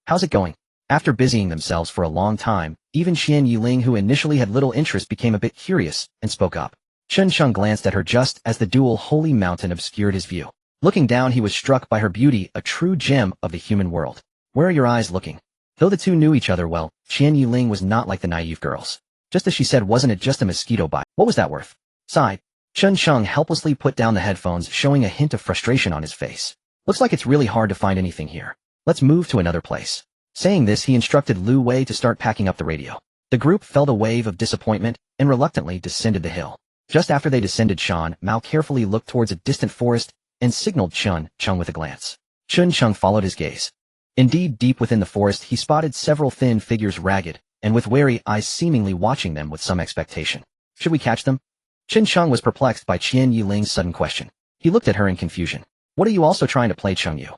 How's it going? After busying themselves for a long time, even Qian Yiling, who initially had little interest, became a bit curious and spoke up. Chen Sheng glanced at her just as the dual holy mountain obscured his view. Looking down, he was struck by her beauty, a true gem of the human world. Where are your eyes looking? Though the two knew each other well, Qian Yiling was not like the naive girls. Just as she said, wasn't it just a mosquito bite? What was that worth? Sighed. Chen Sheng helplessly put down the headphones, showing a hint of frustration on his face. Looks like it's really hard to find anything here. Let's move to another place. Saying this, he instructed Lu Wei to start packing up the radio. The group felt a wave of disappointment and reluctantly descended the hill. Just after they descended, Shan Mao carefully looked towards a distant forest and signaled Chen Sheng with a glance. Chen Sheng followed his gaze. Indeed, deep within the forest, he spotted several thin figures, ragged, and with wary eyes, seemingly watching them with some expectation. Should we catch them? Chen Sheng was perplexed by Qian Yiling's sudden question. He looked at her in confusion. What are you also trying to play, Cheng Yu?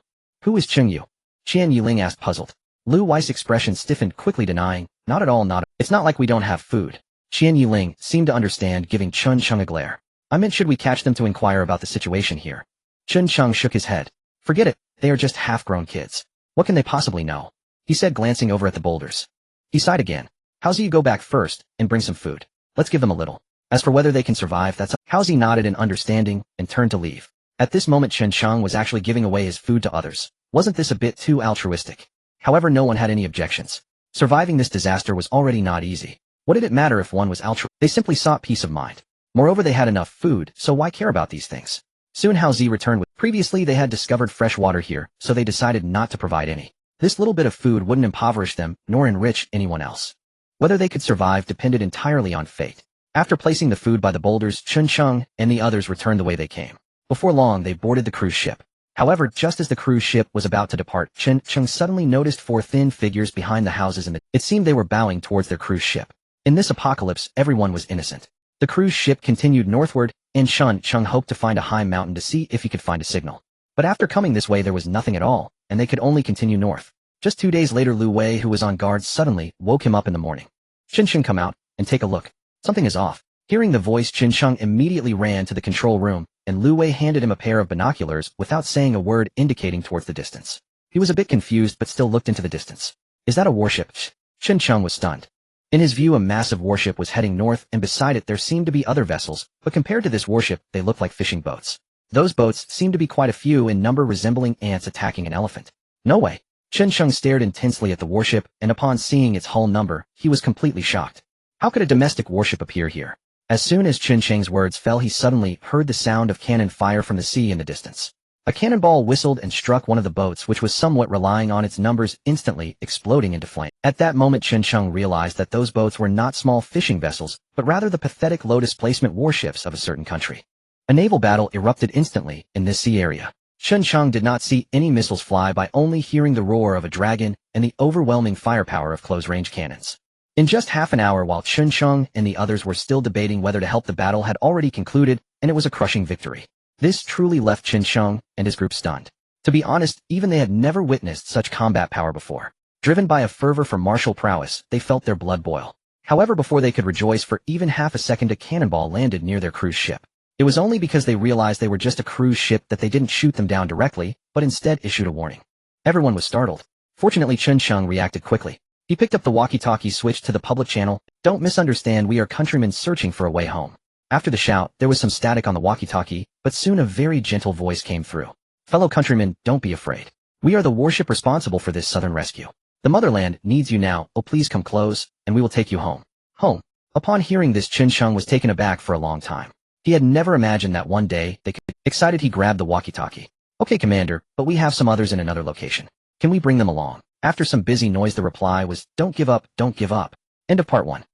Who is Cheng Yu? Qian Yiling asked, puzzled. Lu Wei's expression stiffened, quickly denying, not at all, not. It's not like we don't have food. Qian Yiling seemed to understand, giving Chen Sheng a glare. I meant, should we catch them to inquire about the situation here? Chen Sheng shook his head. Forget it, they are just half-grown kids. What can they possibly know? He said, glancing over at the boulders. He sighed again. Hao Zi, you go back first and bring some food. Let's give them a little. As for whether they can survive, that's up. Hao Zi nodded in understanding and turned to leave. At this moment, Chen Sheng was actually giving away his food to others. Wasn't this a bit too altruistic? However, no one had any objections. Surviving this disaster was already not easy. What did it matter if one was altruistic? They simply sought peace of mind. Moreover, they had enough food, so why care about these things? Soon Hao Zi returned with. Previously they had discovered fresh water here, so they decided not to provide any. This little bit of food wouldn't impoverish them, nor enrich anyone else. Whether they could survive depended entirely on fate. After placing the food by the boulders, Chen Sheng and the others returned the way they came. Before long, they boarded the cruise ship. However, just as the cruise ship was about to depart, Chen Sheng suddenly noticed 4 thin figures behind the houses it seemed they were bowing towards their cruise ship. In this apocalypse, everyone was innocent. The cruise ship continued northward, and Chen Sheng hoped to find a high mountain to see if he could find a signal. But after coming this way, there was nothing at all, and they could only continue north. Just 2 days later, Lu Wei, who was on guard, suddenly woke him up in the morning. Chen Sheng, come out and take a look. Something is off. Hearing the voice, Chen Sheng immediately ran to the control room, and Lu Wei handed him a pair of binoculars without saying a word, indicating towards the distance. He was a bit confused but still looked into the distance. Is that a warship? Chen Sheng was stunned. In his view, a massive warship was heading north, and beside it there seemed to be other vessels, but compared to this warship, they looked like fishing boats. Those boats seemed to be quite a few in number, resembling ants attacking an elephant. No way. Chen Sheng stared intensely at the warship, and upon seeing its hull number, he was completely shocked. How could a domestic warship appear here? As soon as Chen Sheng's words fell, he suddenly heard the sound of cannon fire from the sea in the distance. A cannonball whistled and struck one of the boats, which was somewhat relying on its numbers, instantly exploding into flame. At that moment, Chen Sheng realized that those boats were not small fishing vessels, but rather the pathetic low-displacement warships of a certain country. A naval battle erupted instantly in this sea area. Chen Sheng did not see any missiles fly by only hearing the roar of a dragon and the overwhelming firepower of close-range cannons. In just half an hour, while Chen Sheng and the others were still debating whether to help, the battle had already concluded, and it was a crushing victory. This truly left Chen Sheng and his group stunned. To be honest, even they had never witnessed such combat power before. Driven by a fervor for martial prowess, they felt their blood boil. However, before they could rejoice for even half a second, a cannonball landed near their cruise ship. It was only because they realized they were just a cruise ship that they didn't shoot them down directly, but instead issued a warning. Everyone was startled. Fortunately, Chen Sheng reacted quickly. He picked up the walkie-talkie, switched to the public channel. "Don't misunderstand, we are countrymen searching for a way home." After the shout, there was some static on the walkie-talkie, but soon a very gentle voice came through. "Fellow countrymen, don't be afraid. We are the warship responsible for this southern rescue. The motherland needs you now. Oh, please come close, and we will take you home." Home. Upon hearing this, Chen Sheng was taken aback for a long time. He had never imagined that one day they could. Excited, he grabbed the walkie-talkie. "Okay, Commander, but we have some others in another location. Can we bring them along?" After some busy noise, the reply was, "Don't give up, don't give up." End of part 1.